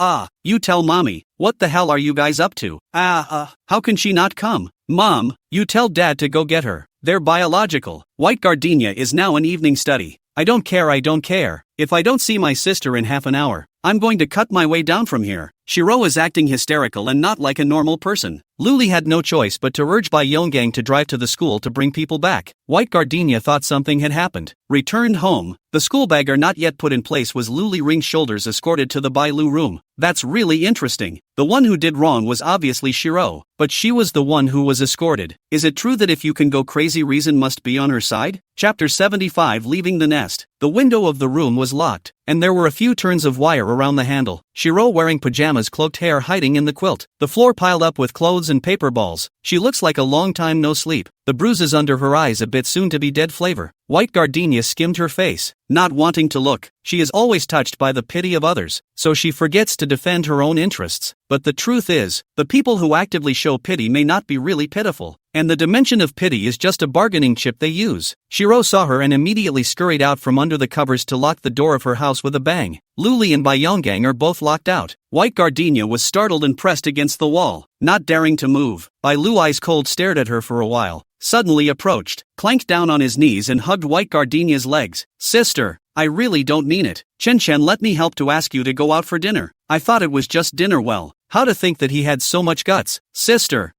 you tell mommy. What the hell are you guys up to? How can she not come? Mom, you tell dad to go get her. They're biological. White Gardenia is now an evening study. I don't care. If I don't see my sister in half an hour, I'm going to cut my way down from here. Shiro is acting hysterical and not like a normal person. Luli had no choice but to urge Bai Yonggang to drive to the school to bring people back. White Gardenia thought something had happened. Returned home. The school bagger not yet put in place was Luli Ring's shoulders escorted to the Bai Lu room. That's really interesting. The one who did wrong was obviously Shiro, but she was the one who was escorted. Is it true that if you can go crazy, reason must be on her side? Chapter 75. Leaving the nest. The window of the room was locked, and there were a few turns of wire around the handle. Shiro wearing pajamas, cloaked hair hiding in the quilt. The floor piled up with clothes and paper balls. She looks like a long time no sleep. The bruises under her eyes a bit soon to be dead flavor. White Gardenia skimmed her face, not wanting to look. She is always touched by the pity of others, so she forgets to defend her own interests. But the truth is, the people who actively show pity may not be really pitiful, and the dimension of pity is just a bargaining chip they use. Shiro saw her and immediately scurried out from under the covers to lock the door of her house with a bang. Luli and Bai Yonggang are both locked out. White Gardenia was startled and pressed against the wall, not daring to move. Bai Lu, eyes cold, stared at her for a while, suddenly approached, clanked down on his knees and hugged White Gardenia's legs. "Sister, I really don't mean it. Chen Chen let me help to ask you to go out for dinner. I thought it was just dinner. Well, how to think that he had so much guts. Sister,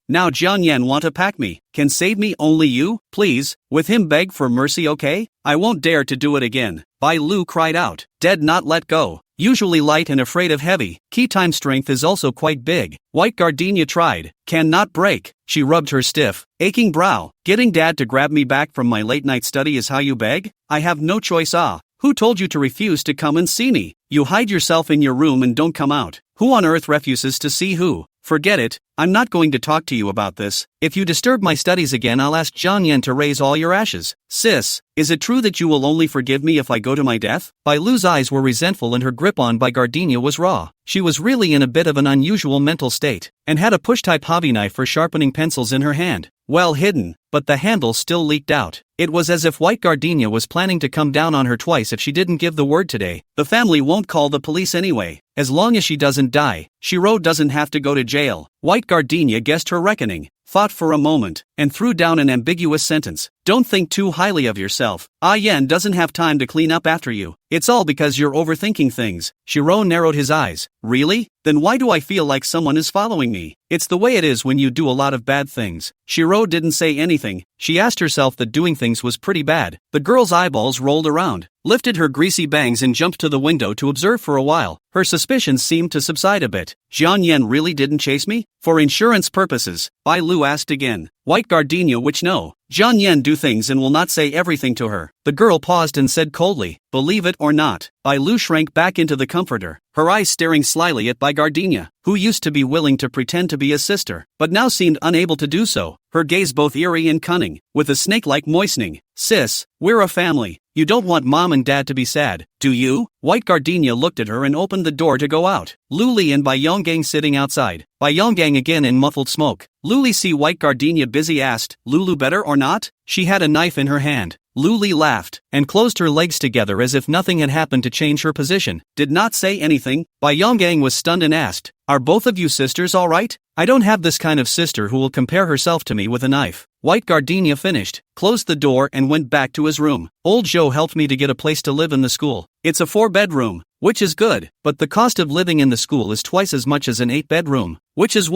now Jian Yan want to pack me. Can save me only you, please." With him beg for mercy, okay? I won't dare to do it again. Bai Lu cried out, dead not let go. Usually light and afraid of heavy, key time strength is also quite big. White Gardenia tried, can not break. She rubbed her stiff, aching brow. Getting dad to grab me back from my late night study is how you beg? I have no choice. Who told you to refuse to come and see me? You hide yourself in your room and don't come out. Who on earth refuses to see who? Forget it, I'm not going to talk to you about this. If you disturb my studies again, I'll ask Jiang Yan to raise all your ashes. Sis, is it true that you will only forgive me if I go to my death? Bai Lu's eyes were resentful and her grip on Bai Gardenia was raw. She was really in a bit of an unusual mental state, and had a push-type hobby knife for sharpening pencils in her hand. Well hidden, but the handle still leaked out. It was as if White Gardenia was planning to come down on her twice if she didn't give the word today. The family won't call the police anyway. As long as she doesn't die, Shiro doesn't have to go to jail. White Gardenia guessed her reckoning, thought for a moment, and threw down an ambiguous sentence. Don't think too highly of yourself. Yan doesn't have time to clean up after you. It's all because you're overthinking things. Shiro narrowed his eyes. Really? Then why do I feel like someone is following me? It's the way it is when you do a lot of bad things. Shiro didn't say anything. She asked herself that doing things was pretty bad. The girl's eyeballs rolled around, lifted her greasy bangs and jumped to the window to observe for a while. Her suspicions seemed to subside a bit. Jian Yan really didn't chase me? For insurance purposes, Bai Lu asked again. White Gardenia, which no. Jian Yan do things and will not say everything to her. The girl paused and said coldly, believe it or not. Bai Lu shrank back into the comforter, her eyes staring slyly at Bai Gardenia, who used to be willing to pretend to be a sister, but now seemed unable to do so, her gaze both eerie and cunning, with a snake-like moistening. Sis, we're a family. You don't want mom and dad to be sad, do you? White Gardenia looked at her and opened the door to go out. Luli and Bai Yonggang sitting outside. Bai Yonggang again in muffled smoke. Luli see White Gardenia busy asked, Lulu better or not? She had a knife in her hand. Luli laughed, and closed her legs together as if nothing had happened to change her position. Did not say anything. Bai Yonggang was stunned and asked, are both of you sisters all right? I don't have this kind of sister who will compare herself to me with a knife. White Gardenia finished, closed the door and went back to his room. Old Joe helped me to get a place to live in the school. It's a 4-bedroom, which is good, but the cost of living in the school is twice as much as an 8-bedroom, which is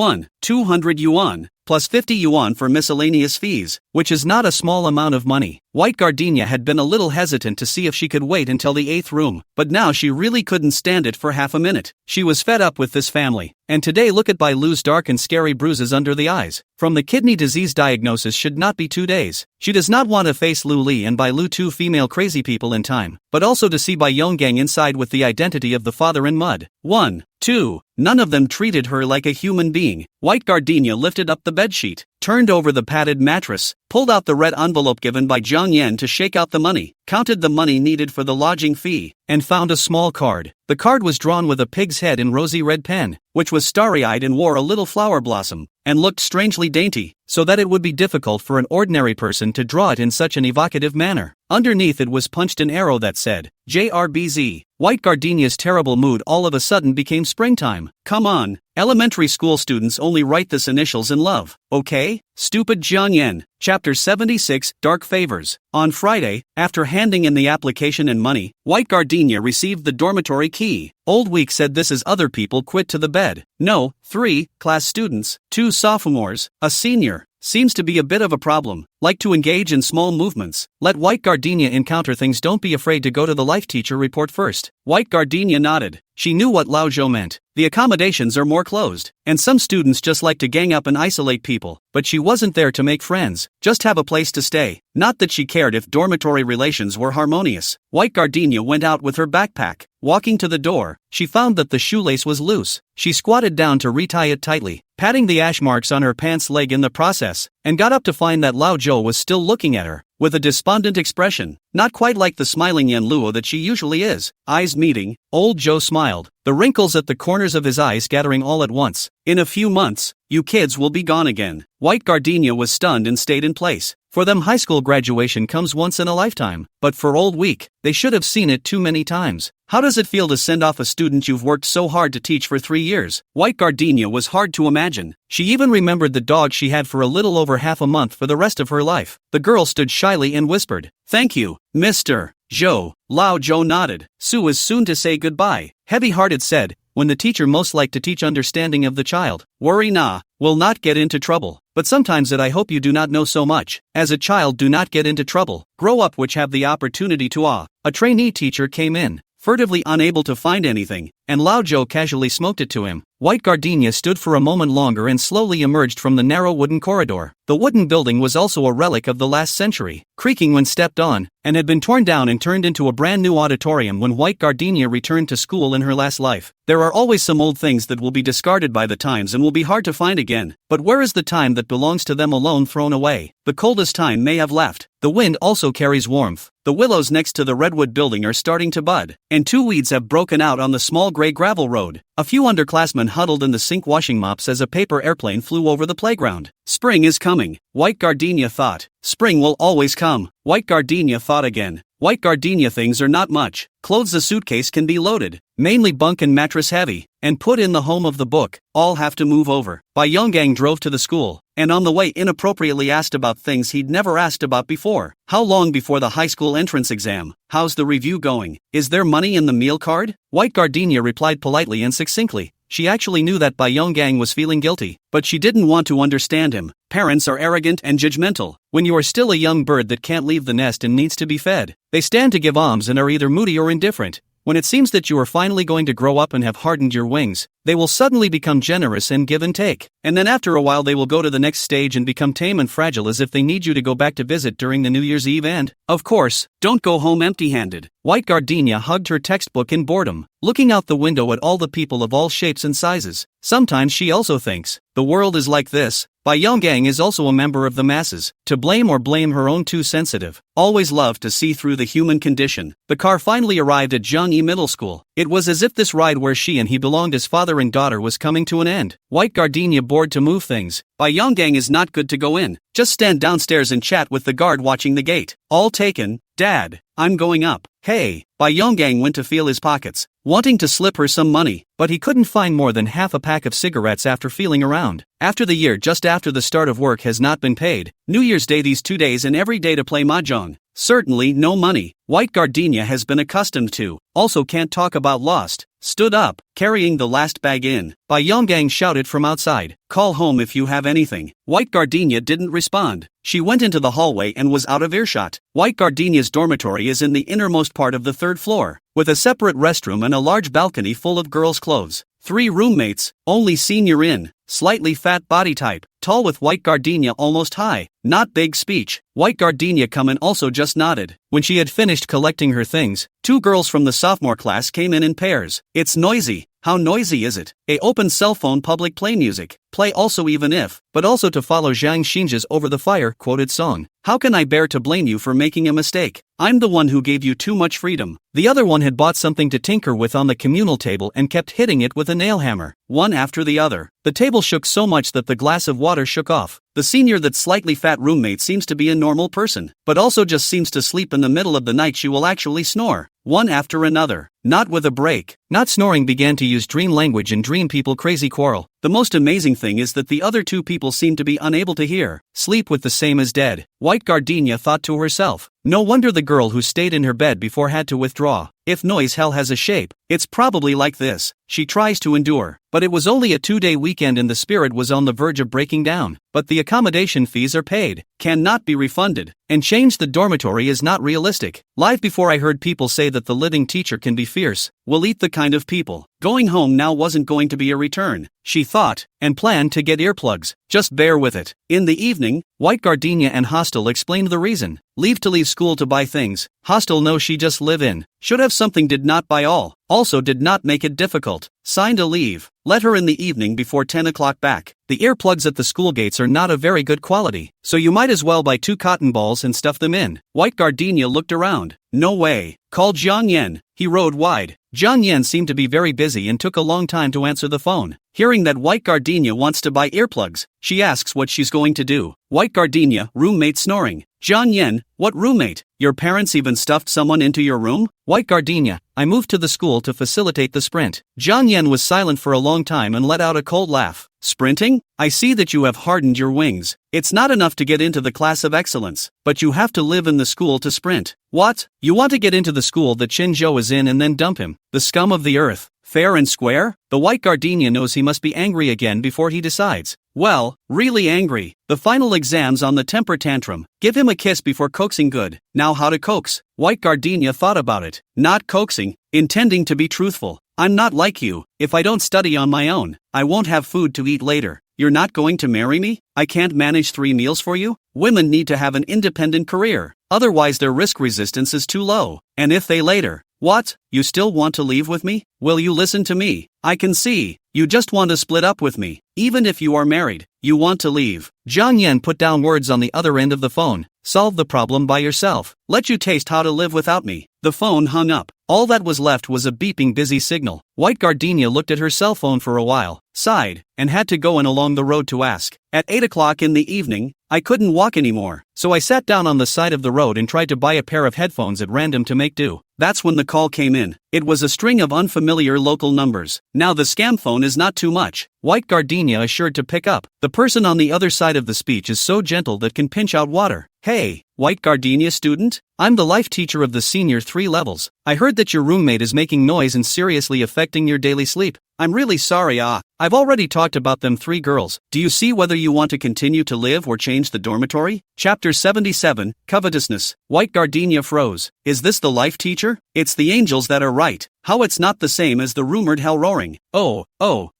200 yuan, plus 50 yuan for miscellaneous fees, which is not a small amount of money. White Gardenia had been a little hesitant to see if she could wait until the 8th room, but now she really couldn't stand it for half a minute. She was fed up with this family. And today look at Bai Lu's dark and scary bruises under the eyes. From the kidney disease diagnosis should not be 2 days. She does not want to face Lu Li and Bai Lu, 2 female crazy people in time, but also to see Bai Yonggang inside with the identity of the father in mud. 1, 2. None of them treated her like a human being. White Gardenia lifted up the bedsheet, turned over the padded mattress, pulled out the red envelope given by Zhang Yan to shake out the money, counted the money needed for the lodging fee, and found a small card. The card was drawn with a pig's head in rosy red pen, which was starry-eyed and wore a little flower blossom, and looked strangely dainty, so that it would be difficult for an ordinary person to draw it in such an evocative manner. Underneath it was punched an arrow that said, JRBZ. White Gardenia's terrible mood all of a sudden became springtime. Come on, elementary school students only write this initials in love, okay? Stupid Jiang Yan. Chapter 76, Dark Favors. On Friday, after handing in the application and money, White Gardenia received the dormitory key. Old Week said this as other people quit to the bed. No, 3 class students, 2 sophomores, a senior. Seems to be a bit of a problem. Like to engage in small movements. Let White Gardenia encounter things. Don't be afraid to go to the life teacher report first. White Gardenia nodded. She knew what Lao Zhou meant. The accommodations are more closed, and some students just like to gang up and isolate people, but she wasn't there to make friends, just have a place to stay. Not that she cared if dormitory relations were harmonious. White Gardenia went out with her backpack. Walking to the door, she found that the shoelace was loose. She squatted down to retie it tightly, patting the ash marks on her pants leg in the process, and got up to find that Lao Zhou was still looking at her, with a despondent expression, not quite like the smiling Yan Luo that she usually is. Eyes meeting, old Zhou smiled, the wrinkles at the corners of his eyes gathering all at once. In a few months, you kids will be gone again. White Gardenia was stunned and stayed in place. For them, high school graduation comes once in a lifetime, but for Old Week, they should have seen it too many times. How does it feel to send off a student you've worked so hard to teach for 3 years? White Gardenia was hard to imagine. She even remembered the dog she had for a little over half a month for the rest of her life. The girl stood shyly and whispered, "Thank you, Mr. Zhou." Lao Zhou nodded. Sue was soon to say goodbye. Heavy-hearted said, when the teacher most liked to teach understanding of the child. Worry nah, will not get into trouble. But sometimes it I hope you do not know so much. As a child do not get into trouble. Grow up which have the opportunity to A trainee teacher came in, furtively unable to find anything, and Lao Zhou casually smoked it to him. White Gardenia stood for a moment longer and slowly emerged from the narrow wooden corridor. The wooden building was also a relic of the last century, creaking when stepped on, and had been torn down and turned into a brand new auditorium when White Gardenia returned to school in her last life. There are always some old things that will be discarded by the times and will be hard to find again, but where is the time that belongs to them alone thrown away? The coldest time may have left. The wind also carries warmth. The willows next to the redwood building are starting to bud, and 2 weeds have broken out on the small gray gravel road. A few underclassmen huddled in the sink washing mops as a paper airplane flew over the playground. Spring is coming, White Gardenia thought. Spring will always come. White Gardenia thought again. White Gardenia things are not much. Clothes a suitcase can be loaded, mainly bunk and mattress heavy, and put in the home of the book. All have to move over. Bai Yonggang drove to the school, and on the way inappropriately asked about things he'd never asked about before. How long before the high school entrance exam? How's the review going? Is there money in the meal card? White Gardenia replied politely and succinctly. She actually knew that Bai Yonggang was feeling guilty, but she didn't want to understand him. Parents are arrogant and judgmental. When you are still a young bird that can't leave the nest and needs to be fed, they stand to give alms and are either moody or indifferent. When it seems that you are finally going to grow up and have hardened your wings, they will suddenly become generous and give and take. And then after a while they will go to the next stage and become tame and fragile as if they need you to go back to visit during the New Year's Eve and, of course, don't go home empty-handed. White Gardenia hugged her textbook in boredom, looking out the window at all the people of all shapes and sizes. Sometimes she also thinks, the world is like this. Bai Yonggang is also a member of the masses. To blame or blame her own too sensitive. Always loved to see through the human condition. The car finally arrived at Zhangyi Middle School. It was as if this ride where she and he belonged as father and daughter was coming to an end. White Gardenia bored to move things. Bai Yonggang is not good to go in. Just stand downstairs and chat with the guard watching the gate. All taken. Dad, I'm going up. Hey. Bai Yonggang went to feel his pockets. wanting to slip her some money, but he couldn't find more than half a pack of cigarettes after feeling around. After the year just after the start of work has not been paid, New Year's Day these 2 days and every day to play mahjong. Certainly no money. White gardenia has been accustomed to. Also can't talk about lost. Stood up, carrying the last bag in. By Yonggang shouted from outside, "Call home if you have anything." White gardenia didn't respond. She went into the hallway and was out of earshot. White gardenia's dormitory is in the innermost part of the 3rd floor, with a separate restroom and a large balcony full of girls' clothes. 3 roommates, only senior in, slightly fat body type, tall with white gardenia almost high, not big speech. White gardenia come in also just nodded. When she had finished collecting her things, 2 girls from the sophomore class came in pairs. "It's noisy." "How noisy is it?" "A open cell phone public play music. Play also even if, but also to follow Zhang Xinjia's Over the Fire quoted song. How can I bear to blame you for making a mistake? I'm the one who gave you too much freedom." The other one had bought something to tinker with on the communal table and kept hitting it with a nail hammer, one after the other. The table shook so much that the glass of water shook off. The senior that slightly fat roommate seems to be a normal person, but also just seems to sleep in the middle of the night. She will actually snore, one after another, not with a break. Not snoring began to use dream language and dream people crazy quarrel. The most amazing thing is that the other 2 people seem to be unable to hear, sleep with the same as dead. White gardenia thought to herself, no wonder the girl who stayed in her bed before had to withdraw. If noise hell has a shape, it's probably like this. She tries to endure, but it was only a 2-day weekend and the spirit was on the verge of breaking down. But the accommodation fees are paid, cannot be refunded, and change the dormitory is not realistic. Live before I heard people say that the living teacher can be fierce, will eat the kind of people. Going home now wasn't going to be a return, she thought, and planned to get earplugs. Just bear with it. In the evening, White Gardenia and Hostel explained the reason. Leave school to buy things. Hostel no she just live in. Should have something did not buy all. Also did not make it difficult. Signed a leave. Let her in the evening before 10 o'clock back. The earplugs at the school gates are not of very good quality, so you might as well buy 2 cotton balls and stuff them in. White Gardenia looked around. No way. Called Jiang Yen. He rode wide. Jiang Yen seemed to be very busy and took a long time to answer the phone. Hearing that White Gardenia wants to buy earplugs, she asks what she's going to do. White Gardenia, roommate snoring. Jiang Yen, what roommate? Your parents even stuffed someone into your room? White Gardenia, I moved to the school to facilitate the sprint. Jiang Yen was silent for a long time and let out a cold laugh. Sprinting? I see that you have hardened your wings. It's not enough to get into the class of excellence, but you have to live in the school to sprint. What? You want to get into the school that Qinzhou is in and then dump him? The scum of the earth. Fair and square? The White Gardenia knows he must be angry again before he decides. Well, really angry. The final exam's on the temper tantrum. Give him a kiss before coaxing good. Now how to coax? White Gardenia thought about it. Not coaxing, intending to be truthful. I'm not like you. If I don't study on my own, I won't have food to eat later. You're not going to marry me? I can't manage 3 meals for you? Women need to have an independent career. Otherwise their risk resistance is too low. And if they later, what? You still want to leave with me? Will you listen to me? I can see. You just want to split up with me. Even if you are married, you want to leave. Jiang Yen put down words on the other end of the phone. Solve the problem by yourself. Let you taste how to live without me. The phone hung up. All that was left was a beeping busy signal. White Gardenia looked at her cell phone for a while, sighed, and had to go in along the road to ask. At 8 o'clock in the evening, I couldn't walk anymore, so I sat down on the side of the road and tried to buy a pair of headphones at random to make do. That's when the call came in. It was a string of unfamiliar local numbers. Now the scam phone is not too much. White Gardenia assured to pick up. The person on the other side of the speech is so gentle that can pinch out water. Hey, White Gardenia student? I'm the life teacher of the senior 3 levels. I heard that your roommate is making noise and seriously affecting your daily sleep. I'm really sorry. I've already talked about them 3 girls. Do you see whether you want to continue to live or change the dormitory? Chapter 77, Covetousness. White Gardenia froze. Is this the life teacher? It's the angels that are right. How it's not the same as the rumored hell roaring. Oh,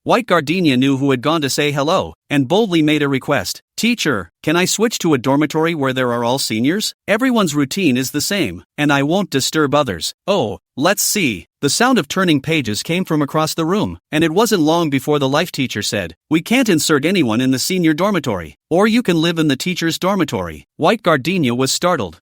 White Gardenia knew who had gone to say hello, and boldly made a request. Teacher, can I switch to a dormitory where there are all seniors? Everyone's routine is the same, and I won't disturb others. Oh, let's see. The sound of turning pages came from across the room, and it wasn't long before the life teacher said, we can't insert anyone in the senior dormitory, or you can live in the teacher's dormitory. White Gardenia was startled.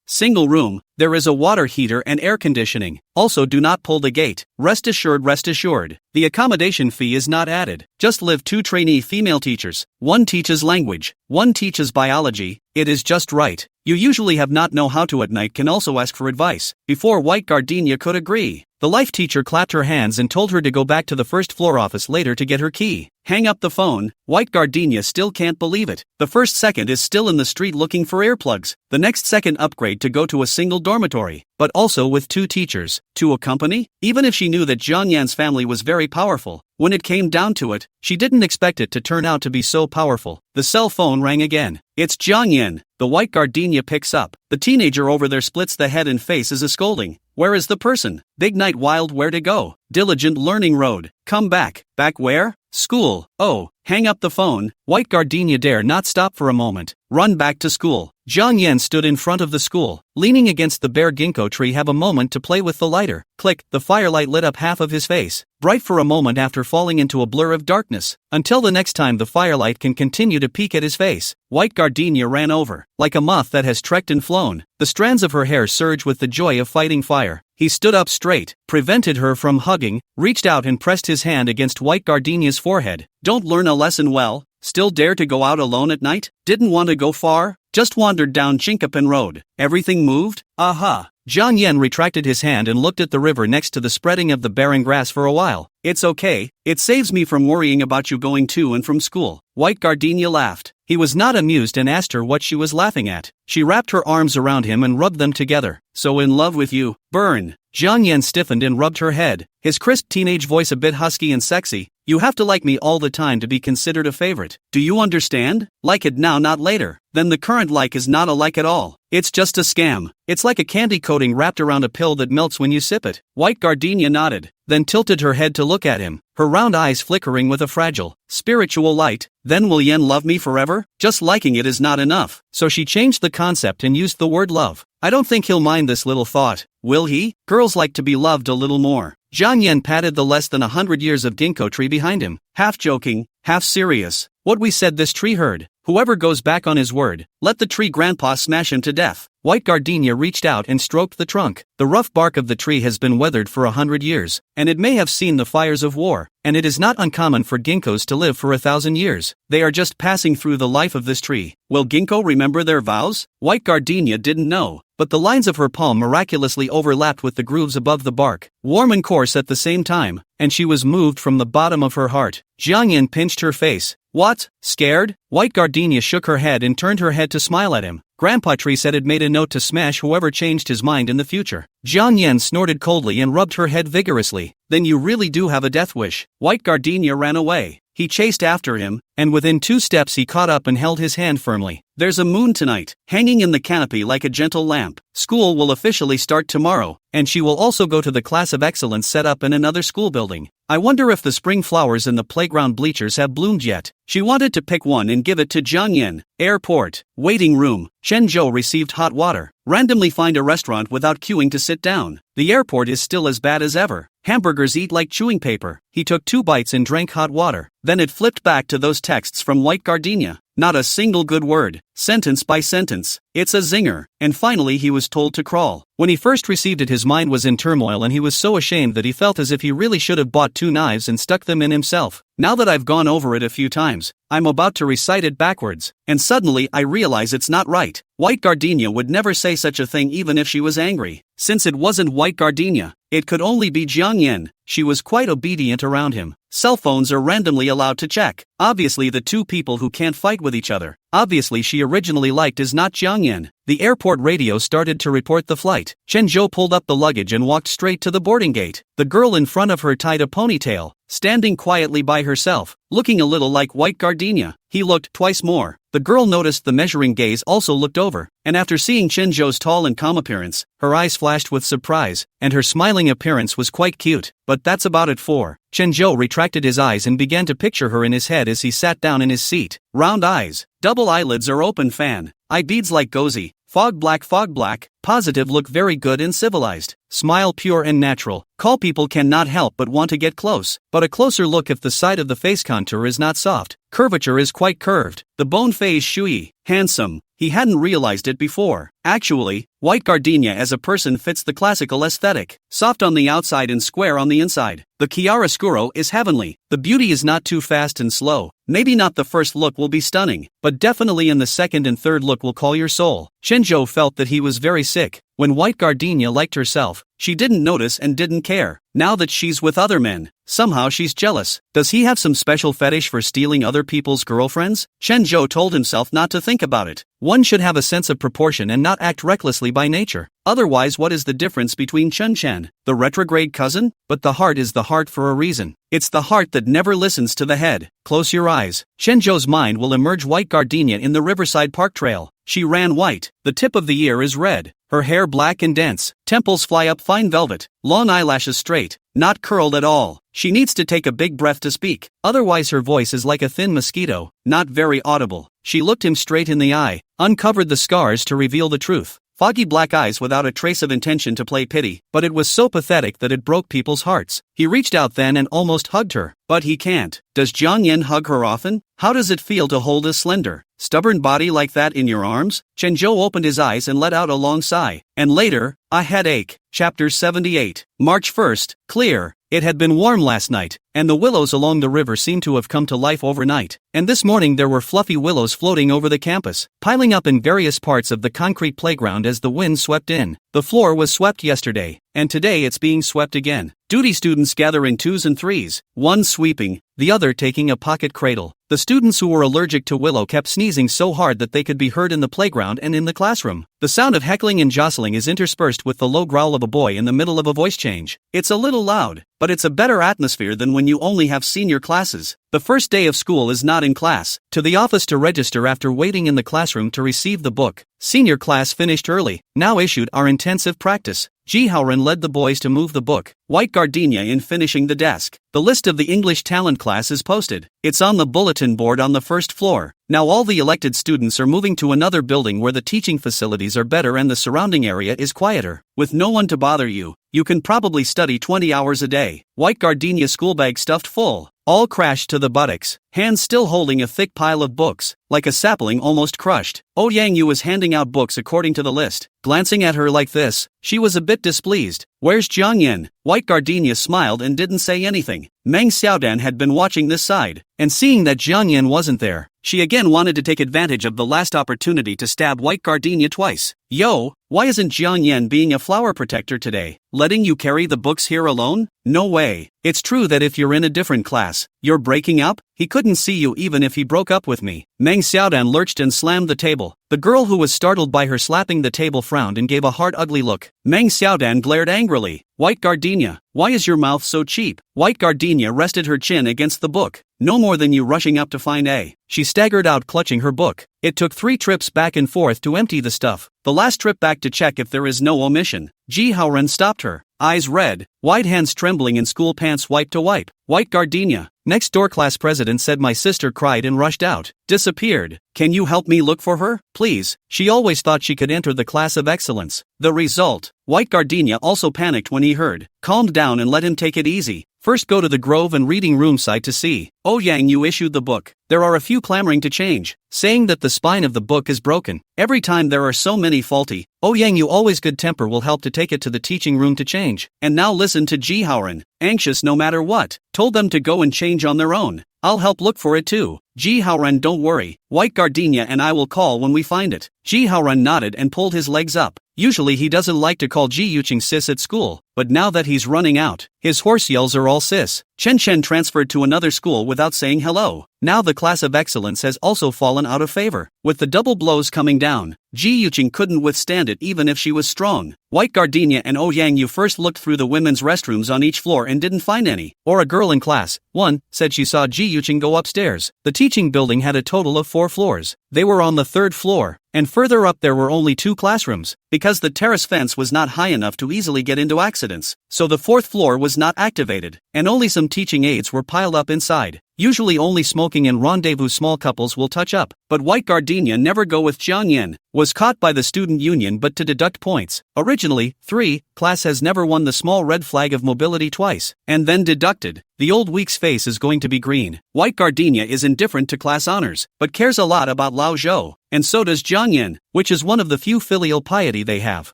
Single room, there is a water heater and air conditioning. Also do not pull the gate. Rest assured. The accommodation fee is not added. Just live 2 trainee female teachers. One teaches language, one teaches biology. It is just right. You usually have not know how to at night can also ask for advice. Before White Gardenia could agree, the life teacher clapped her hands and told her to go back to the first floor office later to get her key. Hang up the phone. White Gardenia still can't believe it. The first second is still in the street looking for earplugs. The next second upgrade to go to a single dormitory, but also with 2 teachers. To accompany? Even if she knew that Jiang Yan's family was very powerful, when it came down to it, she didn't expect it to turn out to be so powerful. The cell phone rang again. It's Jiang Yan. The White Gardenia picks up. The teenager over there splits the head and face as a scolding. Where is the person? Big night wild, where to go? Diligent learning road. Come back. Back where? School. Oh, hang up the phone. White Gardenia dare not stop for a moment. Run back to school. Jiang Yan stood in front of the school, leaning against the bare ginkgo tree, have a moment to play with the lighter. Click, the firelight lit up half of his face, bright for a moment after falling into a blur of darkness, until the next time the firelight can continue to peek at his face. White Gardenia ran over, like a moth that has trekked and flown. The strands of her hair surged with the joy of fighting fire. He stood up straight, prevented her from hugging, reached out and pressed his hand against White Gardenia's forehead. Don't learn a lesson well? Still dare to go out alone at night? Didn't want to go far? Just wandered down Chinkapan Road. Everything moved? Aha. Jiang Yan retracted his hand and looked at the river next to the spreading of the barren grass for a while. It's okay, it saves me from worrying about you going to and from school. White Gardenia laughed. He was not amused and asked her what she was laughing at. She wrapped her arms around him and rubbed them together. So in love with you? Burn. Jiang Yan stiffened and rubbed her head, his crisp teenage voice a bit husky and sexy. You have to like me all the time to be considered a favorite. Do you understand? Like it now, not later. Then the current like is not a like at all. It's just a scam. It's like a candy coating wrapped around a pill that melts when you sip it. White Gardenia nodded, then tilted her head to look at him, her round eyes flickering with a fragile, spiritual light. Then will Yen love me forever? Just liking it is not enough. So she changed the concept and used the word love. I don't think he'll mind this little thought. Will he? Girls like to be loved a little more. Jiang Yan patted the less than 100 years of ginkgo tree behind him, half joking, half serious. What we said this tree heard. Whoever goes back on his word, let the tree grandpa smash him to death. White Gardenia reached out and stroked the trunk. The rough bark of the tree has been weathered for 100 years, and it may have seen the fires of war, and it is not uncommon for ginkgos to live for 1,000 years. They are just passing through the life of this tree. Will ginkgo remember their vows? White Gardenia didn't know, but the lines of her palm miraculously overlapped with the grooves above the bark, warm and coarse at the same time, and she was moved from the bottom of her heart. Jiang Yan pinched her face. What? Scared? White Gardenia shook her head and turned her head to smile at him. Grandpa Tree said it made a note to smash whoever changed his mind in the future. Jiang Yan snorted coldly and rubbed her head vigorously. Then you really do have a death wish. White Gardenia ran away. He chased after him, and within 2 steps he caught up and held his hand firmly. There's a moon tonight, hanging in the canopy like a gentle lamp. School will officially start tomorrow, and she will also go to the class of excellence set up in another school building. I wonder if the spring flowers in the playground bleachers have bloomed yet. She wanted to pick one and give it to Jiang Yan. Airport. Waiting room. Shenzhou received hot water. Randomly find a restaurant without queuing to sit down. The airport is still as bad as ever. Hamburgers eat like chewing paper. He took 2 bites and drank hot water. Then it flipped back to those texts from White Gardenia. Not a single good word, sentence by sentence. It's a zinger. And finally he was told to crawl. When he first received it his mind was in turmoil and he was so ashamed that he felt as if he really should have bought 2 knives and stuck them in himself. Now that I've gone over it a few times, I'm about to recite it backwards, and suddenly I realize it's not right. White Gardenia would never say such a thing even if she was angry. Since it wasn't White Gardenia, it could only be Jiang Yan. She was quite obedient around him. Cell phones are randomly allowed to check. Obviously the 2 people who can't fight with each other. Obviously she originally liked is not Jiang Yan. The airport radio started to report the flight. Shenzhou pulled up the luggage and walked straight to the boarding gate. The girl in front of her tied a ponytail, standing quietly by herself, looking a little like White Gardenia. He looked twice more. The girl noticed the measuring gaze also looked over, and after seeing Shenzhou's tall and calm appearance, her eyes flashed with surprise, and her smiling appearance was quite cute. But that's about it for. Shenzhou retracted his eyes and began to picture her in his head as he sat down in his seat. Round eyes, double eyelids are open fan, eye beads like gozy, fog black, positive look very good and civilized, smile pure and natural, call people cannot help but want to get close, but a closer look if the side of the face contour is not soft, Curvature is quite curved. The bone phase shui, handsome. He hadn't realized it before. Actually, white gardenia as a person fits the classical aesthetic. Soft on the outside and square on the inside. The chiaroscuro is heavenly. The beauty is not too fast and slow. Maybe not the first look will be stunning, but definitely in the second and third look will call your soul. Shinjo felt that he was very sick. When white gardenia liked herself, she didn't notice and didn't care. Now that she's with other men, somehow she's jealous. Does he have some special fetish for stealing other people's girlfriends? Shinjo told himself not to think about it. One should have a sense of proportion and not act recklessly by nature. Otherwise, what is the difference between Chun-chan, the retrograde cousin? But the heart is the heart for a reason. It's the heart that never listens to the head. Close your eyes. Shinjo's mind will emerge white gardenia in the Riverside Park Trail. She ran white. The tip of the ear is red. Her hair black and dense. Temples fly up fine velvet. Long eyelashes straight, not curled at all. She needs to take a big breath to speak. Otherwise her voice is like a thin mosquito, not very audible. She looked him straight in the eye, uncovered the scars to reveal the truth. Foggy black eyes without a trace of intention to play pity, but it was so pathetic that it broke people's hearts. He reached out then and almost hugged her, but he can't. Does Jiang Yen hug her often? How does it feel to hold a slender, stubborn body like that in your arms? Chenjo opened his eyes and let out a long sigh. And later, a headache. Chapter 78. March 1st, clear. It had been warm last night, and the willows along the river seemed to have come to life overnight. And this morning there were fluffy willows floating over the campus, piling up in various parts of the concrete playground as the wind swept in. The floor was swept yesterday, and today it's being swept again. Duty students gather in twos and threes, one sweeping, the other taking a pocket cradle. The students who were allergic to willow kept sneezing so hard that they could be heard in the playground and in the classroom. The sound of heckling and jostling is interspersed with the low growl of a boy in the middle of a voice change. It's a little loud, but it's a better atmosphere than when you only have senior classes. The first day of school is not in class. To the office to register after waiting in the classroom to receive the book. Senior class finished early, now issued our intensive practice. Ji Haoren led the boys to move the book, white gardenia in finishing the desk. The list of the English talent class is posted. It's on the bulletin board on the first floor. Now all the elected students are moving to another building where the teaching facilities are better and the surrounding area is quieter. With no one to bother you, you can probably study 20 hours a day. White gardenia school bag stuffed full. All crashed to the buttocks, hands still holding a thick pile of books, like a sapling almost crushed. Oh Yang Yu was handing out books according to the list. Glancing at her like this, she was a bit displeased. Where's Jiang Yen? White gardenia smiled and didn't say anything. Meng Xiaodan had been watching this side, and seeing that Jiang Yen wasn't there, she again wanted to take advantage of the last opportunity to stab white gardenia twice. Yo, why isn't Jiang Yen being a flower protector today? Letting you carry the books here alone? No way. It's true that if you're in a different class, you're breaking up? He couldn't see you even if he broke up with me. Meng Xiaodan lurched and slammed the table. The girl who was startled by her slapping the table frowned and gave a hard ugly look. Meng Xiaodan glared angrily. White gardenia, why is your mouth so cheap? White gardenia rested her chin against the book. No more than you rushing up to find A. She staggered out clutching her book. It took 3 trips back and forth to empty the stuff. The last trip back to check if there is no omission. Ji Haoren stopped her. Eyes red, white hands trembling in school pants wipe to wipe. White gardenia. Next door class president said my sister cried and rushed out. Disappeared. Can you help me look for her, please? She always thought she could enter the class of excellence. The result. White gardenia also panicked when he heard. Calmed down and let him take it easy. First go to the Grove and reading room site to see. Oh Yang Yu issued the book. There are a few clamoring to change, saying that the spine of the book is broken. Every time there are so many faulty. Oh Yang Yu always good temper will help to take it to the teaching room to change. And now listen to Ji Haoren. Anxious no matter what. Told them to go and change on their own. I'll help look for it too. Ji Haoren, don't worry. White gardenia and I will call when we find it. Ji Haoren nodded and pulled his legs up. Usually he doesn't like to call Ji Yuqing sis at school, but now that he's running out, his horse yells are all sis. Chen Chen transferred to another school without saying hello. Now the class of excellence has also fallen out of favor. With the double blows coming down, Ji Yuqing couldn't withstand it even if she was strong. White gardenia and Oh Yang Yu first looked through the women's restrooms on each floor and didn't find any. Or a girl in class, 1, said she saw Ji Yuqing go upstairs. The teaching building had a total of 4 floors. They were on the 3rd floor, and further up there were only 2 classrooms. because the terrace fence was not high enough to easily get into accidents, so the fourth floor was not activated, and only some teaching aids were piled up inside. Usually only smoking and rendezvous small couples will touch up, but White Gardenia never go with Jiang Yan, was caught by the student union but to deduct points. Originally, 3, class has never won the small red flag of mobility twice, and then deducted. The old week's face is going to be green. White Gardenia is indifferent to class honors, but cares a lot about Lao Zhou, and so does Jiang Yan, which is one of the few filial piety they have.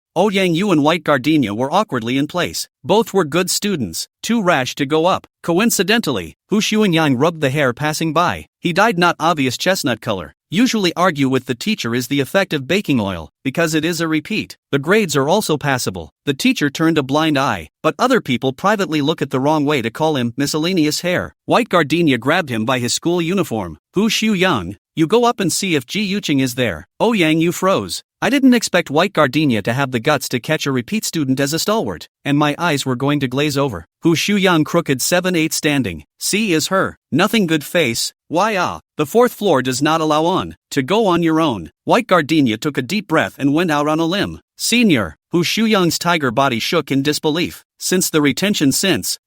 Ouyang Yu and White Gardenia were awkwardly in place. Both were good students, too rash to go up. Coincidentally, Hu Xuanyang rubbed the hair passing by. He dyed not obvious chestnut color. Usually argue with the teacher is the effect of baking oil, because it is a repeat. The grades are also passable. The teacher turned a blind eye, but other people privately look at the wrong way to call him miscellaneous hair. White Gardenia grabbed him by his school uniform. Hu Xiuyang, you go up and see if Ji Yuqing is there. Ouyang Yu froze. I didn't expect White Gardenia to have the guts to catch a repeat student as a stalwart, and my eyes were going to glaze over. Hu Xuyang crooked 7-8 standing. See is her. Nothing good face. Why the fourth floor does not allow on. To go on your own. White Gardenia took a deep breath and went out on a limb. Senior. Hu Xuyang's tiger body shook in disbelief. Since the retention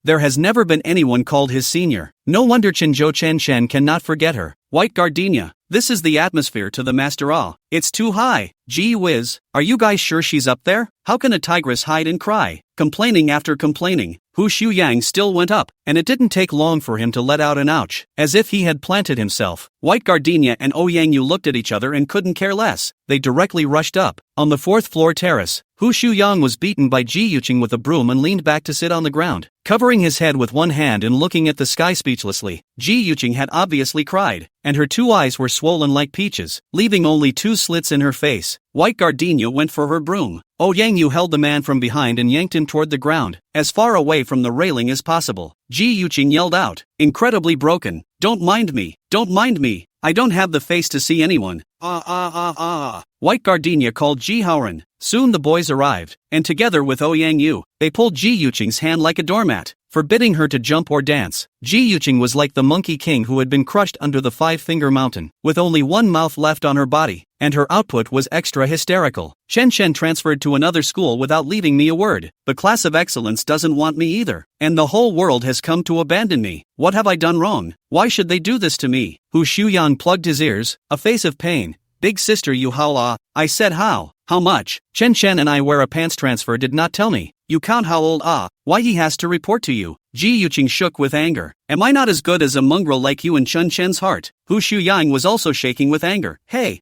there has never been anyone called his senior. No wonder Chinzhou Chen cannot forget her. White Gardenia. This is the atmosphere to the master. It's too high. Gee whiz, are you guys sure she's up there? How can a tigress hide and cry? Complaining after complaining, Hu Xiuyang still went up, and it didn't take long for him to let out an ouch, as if he had planted himself. White Gardenia and Ouyang Yu looked at each other and couldn't care less. They directly rushed up. On the 4th floor terrace, Hu Xiuyang was beaten by Ji Yuqing with a broom and leaned back to sit on the ground, covering his head with one hand and looking at the sky speechlessly. Ji Yuqing had obviously cried, and her 2 eyes were swollen like peaches, leaving only 2 slits in her face. White Gardenia went for her broom. Ouyang Yu held the man from behind and yanked him toward the ground, as far away from the railing as possible. Ji Yuqing yelled out, incredibly broken, "Don't mind me, don't mind me, I don't have the face to see anyone." White Gardenia called Ji Haoran. Soon the boys arrived, and together with Ouyang Yu, they pulled Ji Yuqing's hand like a doormat, forbidding her to jump or dance. Ji Yuqing was like the monkey king who had been crushed under the 5-finger mountain, with only one mouth left on her body, and her output was extra hysterical. Chen transferred to another school without leaving me a word. The class of excellence doesn't want me either, and the whole world has come to abandon me. What have I done wrong? Why should they do this to me? Hu Xiuyang plugged his ears, a face of pain. Big sister Yu Hao I said how? How much? Chen and I wear a pants transfer did not tell me. You count how old why he has to report to you. Ji Yuqing shook with anger. Am I not as good as a mongrel like you in Chen Chen's heart? Hu Xiuyang was also shaking with anger. Hey,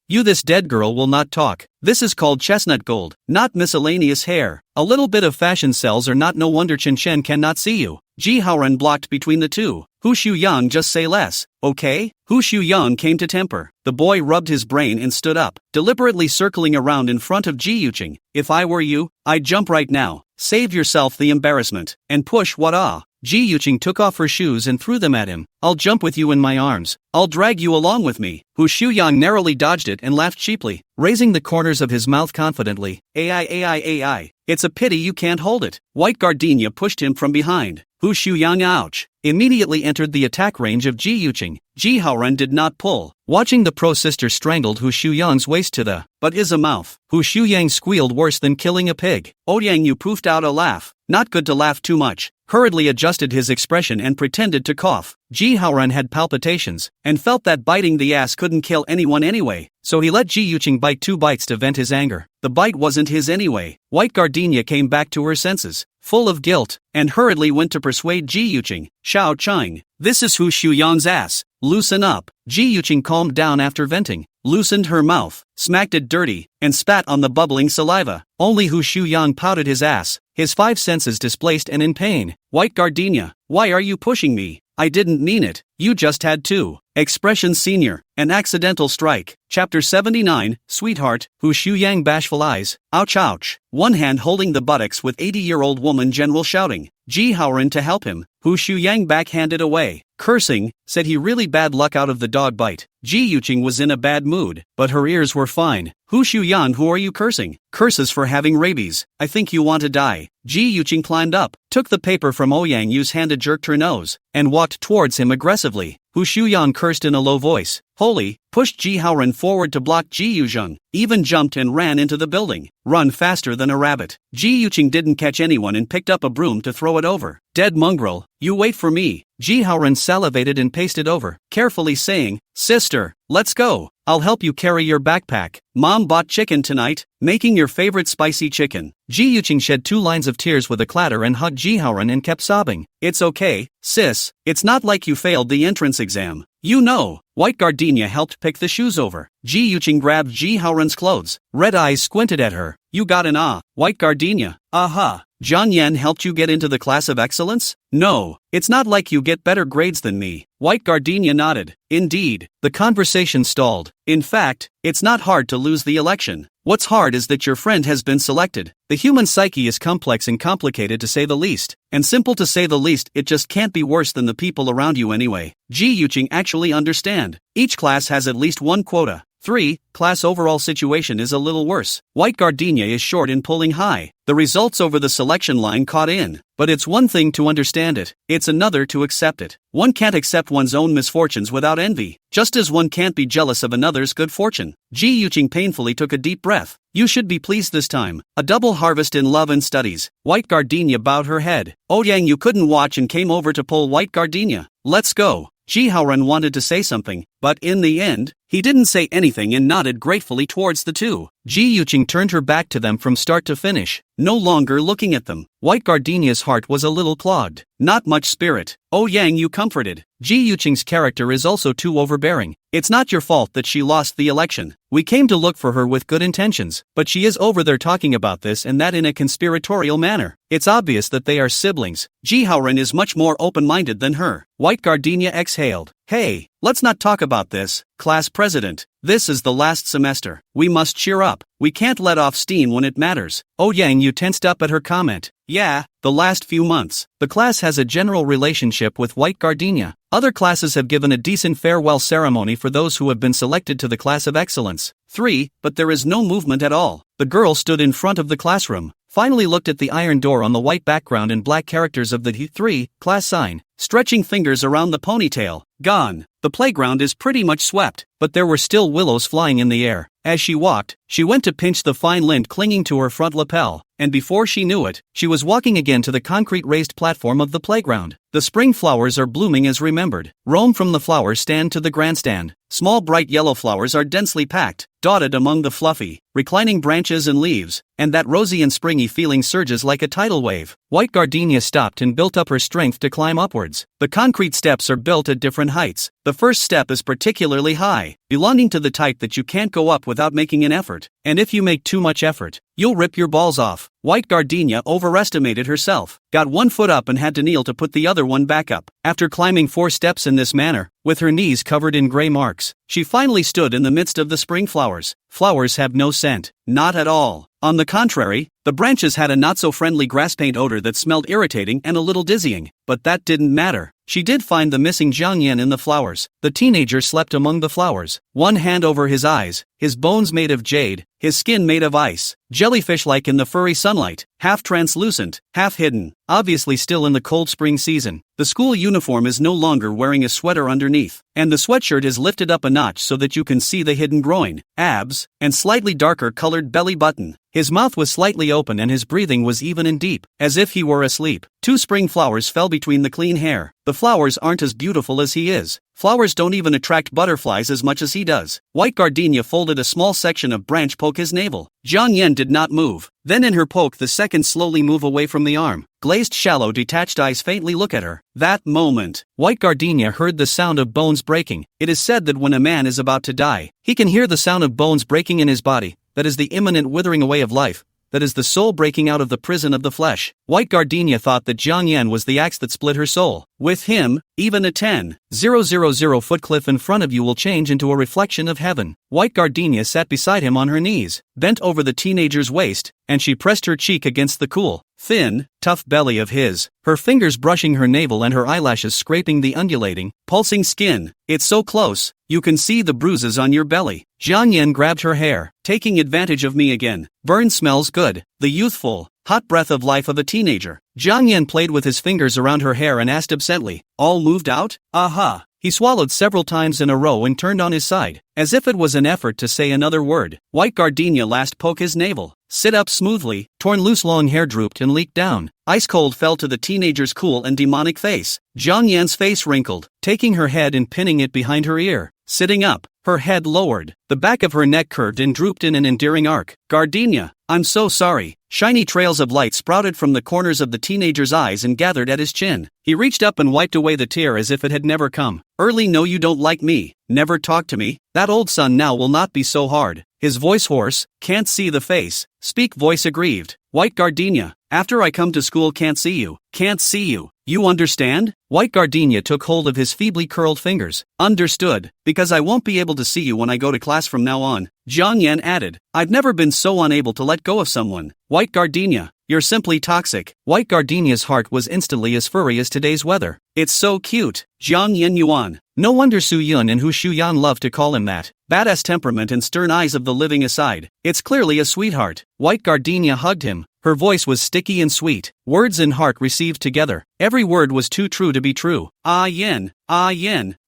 you this dead girl will not talk. This is called chestnut gold, not miscellaneous hair. A little bit of fashion sells or not, no wonder Chen cannot see you. Ji Haoran blocked between the two. Hu Xiuyang just say less, okay? Hu Xiuyang came to temper. The boy rubbed his brain and stood up, deliberately circling around in front of Ji Yuqing. If I were you, I'd jump right now. Save yourself the embarrassment. And push what Ji Yuqing took off her shoes and threw them at him. I'll jump with you in my arms. I'll drag you along with me. Hu Xiuyang narrowly dodged it and laughed cheaply, raising the corners of his mouth confidently. AI. It's a pity you can't hold it. White Gardenia pushed him from behind. Hu Xiuyang ouch. Immediately entered the attack range of Ji Yuqing. Ji Haoran did not pull, watching the pro-sister strangled Hu Xiuyang's waist to the but is a mouth. Hu Xiuyang squealed worse than killing a pig. Ouyang Yu poofed out a laugh. Not good to laugh too much. Hurriedly adjusted his expression and pretended to cough. Ji Haoran had palpitations, and felt that biting the ass couldn't kill anyone anyway, so he let Ji Yuqing bite 2 bites to vent his anger. The bite wasn't his anyway. White Gardenia came back to her senses, full of guilt, and hurriedly went to persuade Ji Yuqing. Shao Chang, this is Hu Xiuyang's ass. Loosen up. Ji Yuqing calmed down after venting, loosened her mouth, smacked it dirty, and spat on the bubbling saliva. Only Hu Xiuyang pouted his ass, his 5 senses displaced and in pain. White Gardenia, why are you pushing me? I didn't mean it. You just had to. Expression Senior, an accidental strike. Chapter 79, Sweetheart, Hu Xiuyang bashful eyes. Ouch. One hand holding the buttocks with 80-year-old woman general shouting. Ji Haoran to help him. Hu Xiuyang backhanded away, cursing, said he really bad luck out of the dog bite. Ji Yuqing was in a bad mood, but her ears were fine. Hu Xiuyang, who are you cursing? Curses for having rabies. I think you want to die. Ji Yuqing climbed up, took the paper from Ouyang Yu's hand, jerked her nose, and walked towards him aggressively. Hu Shuyan cursed in a low voice. Holy, pushed Ji Haoran forward to block Ji Yuzheng, even jumped and ran into the building. Run faster than a rabbit. Ji Yuqing didn't catch anyone and picked up a broom to throw it over. Dead mongrel, you wait for me. Ji Haoran salivated and pasted over, carefully saying, Sister, let's go. I'll help you carry your backpack. Mom bought chicken tonight, making your favorite spicy chicken. Ji Yuqing shed 2 lines of tears with a clatter and hugged Ji Haoran and kept sobbing. It's okay, sis, it's not like you failed the entrance exam. You know. White Gardenia helped pick the shoes over. Ji Yuqing grabbed Ji Haoran's clothes. Red eyes squinted at her. You got an ah, White Gardenia. Aha. Zhang Yan helped you get into the class of excellence? No, it's not like you get better grades than me. White Gardenia nodded. Indeed. The conversation stalled. In fact, it's not hard to lose the election. What's hard is that your friend has been selected. The human psyche is complex and complicated to say the least, and simple to say the least. It just can't be worse than the people around you anyway. Ji Yuqing actually understand. Each class has at least 1 quota. 3. Class overall situation is a little worse. White Gardenia is short in pulling high. The results over the selection line caught in. But it's one thing to understand it, it's another to accept it. One can't accept one's own misfortunes without envy, just as one can't be jealous of another's good fortune. Ji Yuqing painfully took a deep breath. You should be pleased this time. A double harvest in love and studies. White Gardenia bowed her head. Yang, you couldn't watch and came over to pull White Gardenia. Let's go. Ji Haoran wanted to say something, but in the end, he didn't say anything and nodded gratefully towards the two. Ji Yuqing turned her back to them from start to finish, no longer looking at them. White Gardenia's heart was a little clogged. Not much spirit. Yang, you comforted. Ji Yuqing's character is also too overbearing. It's not your fault that she lost the election. We came to look for her with good intentions, but she is over there talking about this and that in a conspiratorial manner. It's obvious that they are siblings. Ji Haoran is much more open-minded than her. White Gardenia exhaled. Hey, let's not talk about this, class president. This is the last semester. We must cheer up. We can't let off steam when it matters. Yang, you tensed up at her comment. Yeah, the last few months. The class has a general relationship with White Gardenia. Other classes have given a decent farewell ceremony for those who have been selected to the class of excellence. 3, but there is no movement at all. The girl stood in front of the classroom, finally looked at the iron door on the white background and black characters of the 3 class sign, stretching fingers around the ponytail. Gone. The playground is pretty much swept, but there were still willows flying in the air. As she walked, she went to pinch the fine lint clinging to her front lapel, and before she knew it, she was walking again to the concrete raised platform of the playground. The spring flowers are blooming as remembered. Roam from the flower stand to the grandstand. Small bright yellow flowers are densely packed, dotted among the fluffy, reclining branches and leaves, and that rosy and springy feeling surges like a tidal wave. White Gardenia stopped and built up her strength to climb upwards. The concrete steps are built at different heights. The first step is particularly high, belonging to the type that you can't go up without making an effort, and if you make too much effort, you'll rip your balls off. White Gardenia overestimated herself, got one foot up and had to kneel to put the other one back up. After climbing 4 steps in this manner, with her knees covered in gray marks, she finally stood in the midst of the spring flowers. Flowers have no scent, not at all. On the contrary, the branches had a not-so-friendly grass paint odor that smelled irritating and a little dizzying, but that didn't matter. She did find the missing Zhang Yan in the flowers. The teenager slept among the flowers, one hand over his eyes, his bones made of jade, his skin made of ice, jellyfish-like in the furry sunlight, half translucent, half hidden, obviously still in the cold spring season. The school uniform is no longer wearing a sweater underneath, and the sweatshirt is lifted up a notch so that you can see the hidden groin, abs, and slightly darker colored belly button. His mouth was slightly open and his breathing was even and deep, as if he were asleep. 2 spring flowers fell between the clean hair. The flowers aren't as beautiful as he is. Flowers don't even attract butterflies as much as he does. White Gardenia folded a small section of branch poke his navel. Zhang Yan did not move. Then in her poke the second slowly move away from the arm. Glazed shallow detached eyes faintly look at her. That moment, White Gardenia heard the sound of bones breaking. It is said that when a man is about to die, he can hear the sound of bones breaking in his body. That is the imminent withering away of life. That is the soul breaking out of the prison of the flesh. White Gardenia thought that Zhang Yan was the axe that split her soul. With him, even a 10,000 foot cliff in front of you will change into a reflection of heaven. White Gardenia sat beside him on her knees, bent over the teenager's waist, and she pressed her cheek against the cool, thin, tough belly of his, her fingers brushing her navel and her eyelashes scraping the undulating, pulsing skin. It's so close, you can see the bruises on your belly. Zhang Yan grabbed her hair, taking advantage of me again. Burn smells good. The youthful, hot breath of life of a teenager. Zhang Yan played with his fingers around her hair and asked absently, all moved out? Aha. He swallowed several times in a row and turned on his side, as if it was an effort to say another word. White gardenia last poke his navel. Sit up smoothly. Torn loose long hair drooped and leaked down. Ice cold fell to the teenager's cool and demonic face. Jiang Yan's face wrinkled, taking her head and pinning it behind her ear. Sitting up, her head lowered. The back of her neck curved and drooped in an endearing arc. Gardenia, I'm so sorry. Shiny trails of light sprouted from the corners of the teenager's eyes and gathered at his chin. He reached up and wiped away the tear as if it had never come. Early no you don't like me, never talk to me. That old son now will not be so hard. His voice hoarse, can't see the face. Speak voice aggrieved. White gardenia, after I come to school can't see you. Can't see you. You understand? White gardenia took hold of his feebly curled fingers. Understood, because I won't be able to see you when I go to class from now on. Jiang Yan added, I've never been so unable to let go of someone. White gardenia, you're simply toxic. White gardenia's heart was instantly as furry as today's weather. It's so cute. Jiang Yan Yuan. No wonder Su Yun and Hu Shuyan love to call him that. Badass temperament and stern eyes of the living aside. It's clearly a sweetheart. White gardenia hugged him. Her voice was sticky and sweet. Words and heart received together. Every word was too true to be true. Ah yin,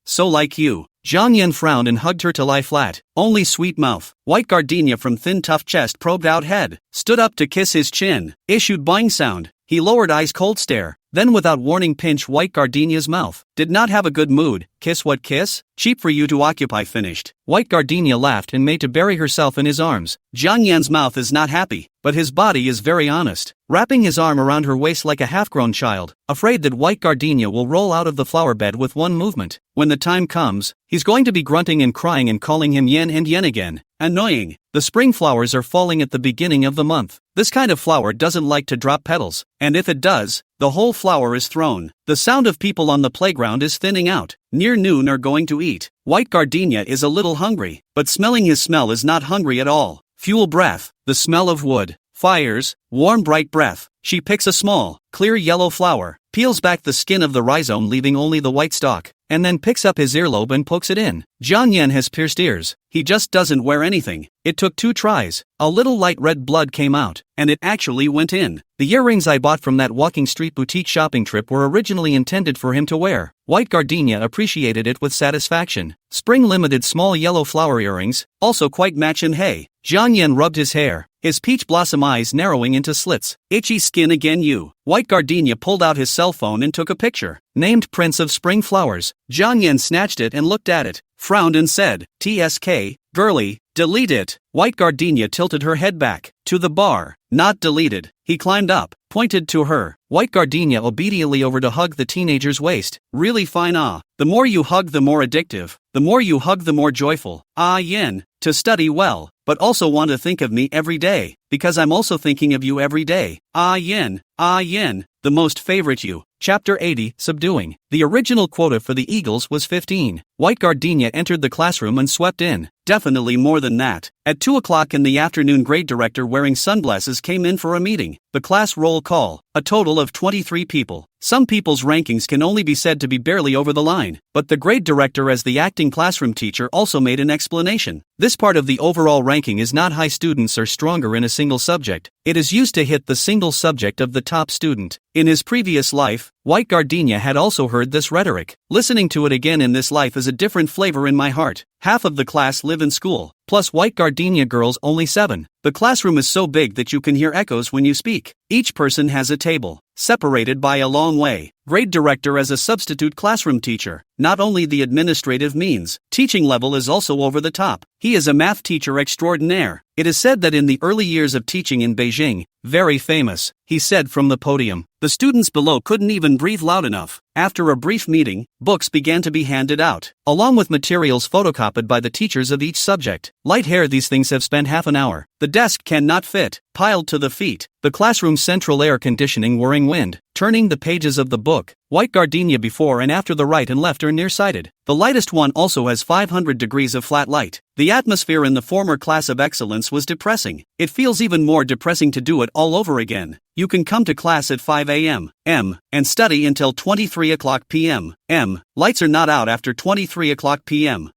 so like you. Jiang Yan frowned and hugged her to lie flat. Only sweet mouth. White gardenia from thin tough chest probed out head. Stood up to kiss his chin. Issued boing sound. He lowered eyes cold stare. Then without warning pinch White gardenia's mouth. Did not have a good mood. Kiss what kiss? Cheap for you to occupy finished. White gardenia laughed and made to bury herself in his arms. Jiang Yan's mouth is not happy, but his body is very honest. Wrapping his arm around her waist like a half-grown child, afraid that White gardenia will roll out of the flower bed with one movement. When the time comes, he's going to be grunting and crying and calling him yen and yen again. Annoying. The spring flowers are falling at the beginning of the month. This kind of flower doesn't like to drop petals, and if it does, the whole flower is thrown. The sound of people on the playground is thinning out. Near noon are going to eat. White gardenia is a little hungry, but smelling his smell is not hungry at all. Fuel breath, the smell of wood, fires, warm bright breath. She picks a small, clear yellow flower, peels back the skin of the rhizome leaving only the white stalk, and then picks up his earlobe and pokes it in. Jiang Yan has pierced ears. He just doesn't wear anything. It took 2 tries. A little light red blood came out, and it actually went in. The earrings I bought from that walking street boutique shopping trip were originally intended for him to wear. White gardenia appreciated it with satisfaction. Spring limited small yellow flower earrings, also quite match in hay. Jiang Yan rubbed his hair, his peach blossom eyes narrowing into slits. Itchy skin again you. White gardenia pulled out his cell phone and took a picture. Named Prince of Spring Flowers. Jiang Yan snatched it and looked at it, frowned and said, TSK, girly, delete it. White gardenia tilted her head back. To the bar. Not deleted. He climbed up, pointed to her. White gardenia obediently over to hug the teenager's waist. Really fine The more you hug the more addictive. The more you hug the more joyful. Yin. To study well, but also want to think of me every day, because I'm also thinking of you every day. Yin. The most favorite you. Chapter 80, Subduing. The original quota for the Eagles was 15. White gardenia entered the classroom and swept in. Definitely more than that. At 2 o'clock in the afternoon, grade director wearing sunglasses came in for a meeting. The class roll call. A total of 23 people. Some people's rankings can only be said to be barely over the line, but the grade director as the acting classroom teacher also made an explanation. This part of the overall ranking is not high students are stronger in a single subject. It is used to hit the single subject of the top student. In his previous life, White gardenia had also heard this rhetoric. Listening to it again in this life is a different flavor in my heart. Half of the class live in school, plus White gardenia girls only 7. The classroom is so big that you can hear echoes when you speak. Each person has a table, separated by a long way. Grade director as a substitute classroom teacher. Not only the administrative means, teaching level is also over the top. He is a math teacher extraordinaire. It is said that in the early years of teaching in Beijing, very famous, he said from the podium. The students below couldn't even breathe loud enough. After a brief meeting, books began to be handed out, along with materials photocopied by the teachers of each subject. Light hair, these things have spent half an hour. The desk cannot fit, piled to the feet. The classroom's central air conditioning whirring wind, turning the pages of the book. White gardenia before and after the right and left are nearsighted. The lightest one also has 500 degrees of flat light. The atmosphere in the former class of excellence was depressing. It feels even more depressing to do it all over again. You can come to class at 5 a.m. and study until 23 o'clock p.m. Lights are not out after 23 o'clock p.m.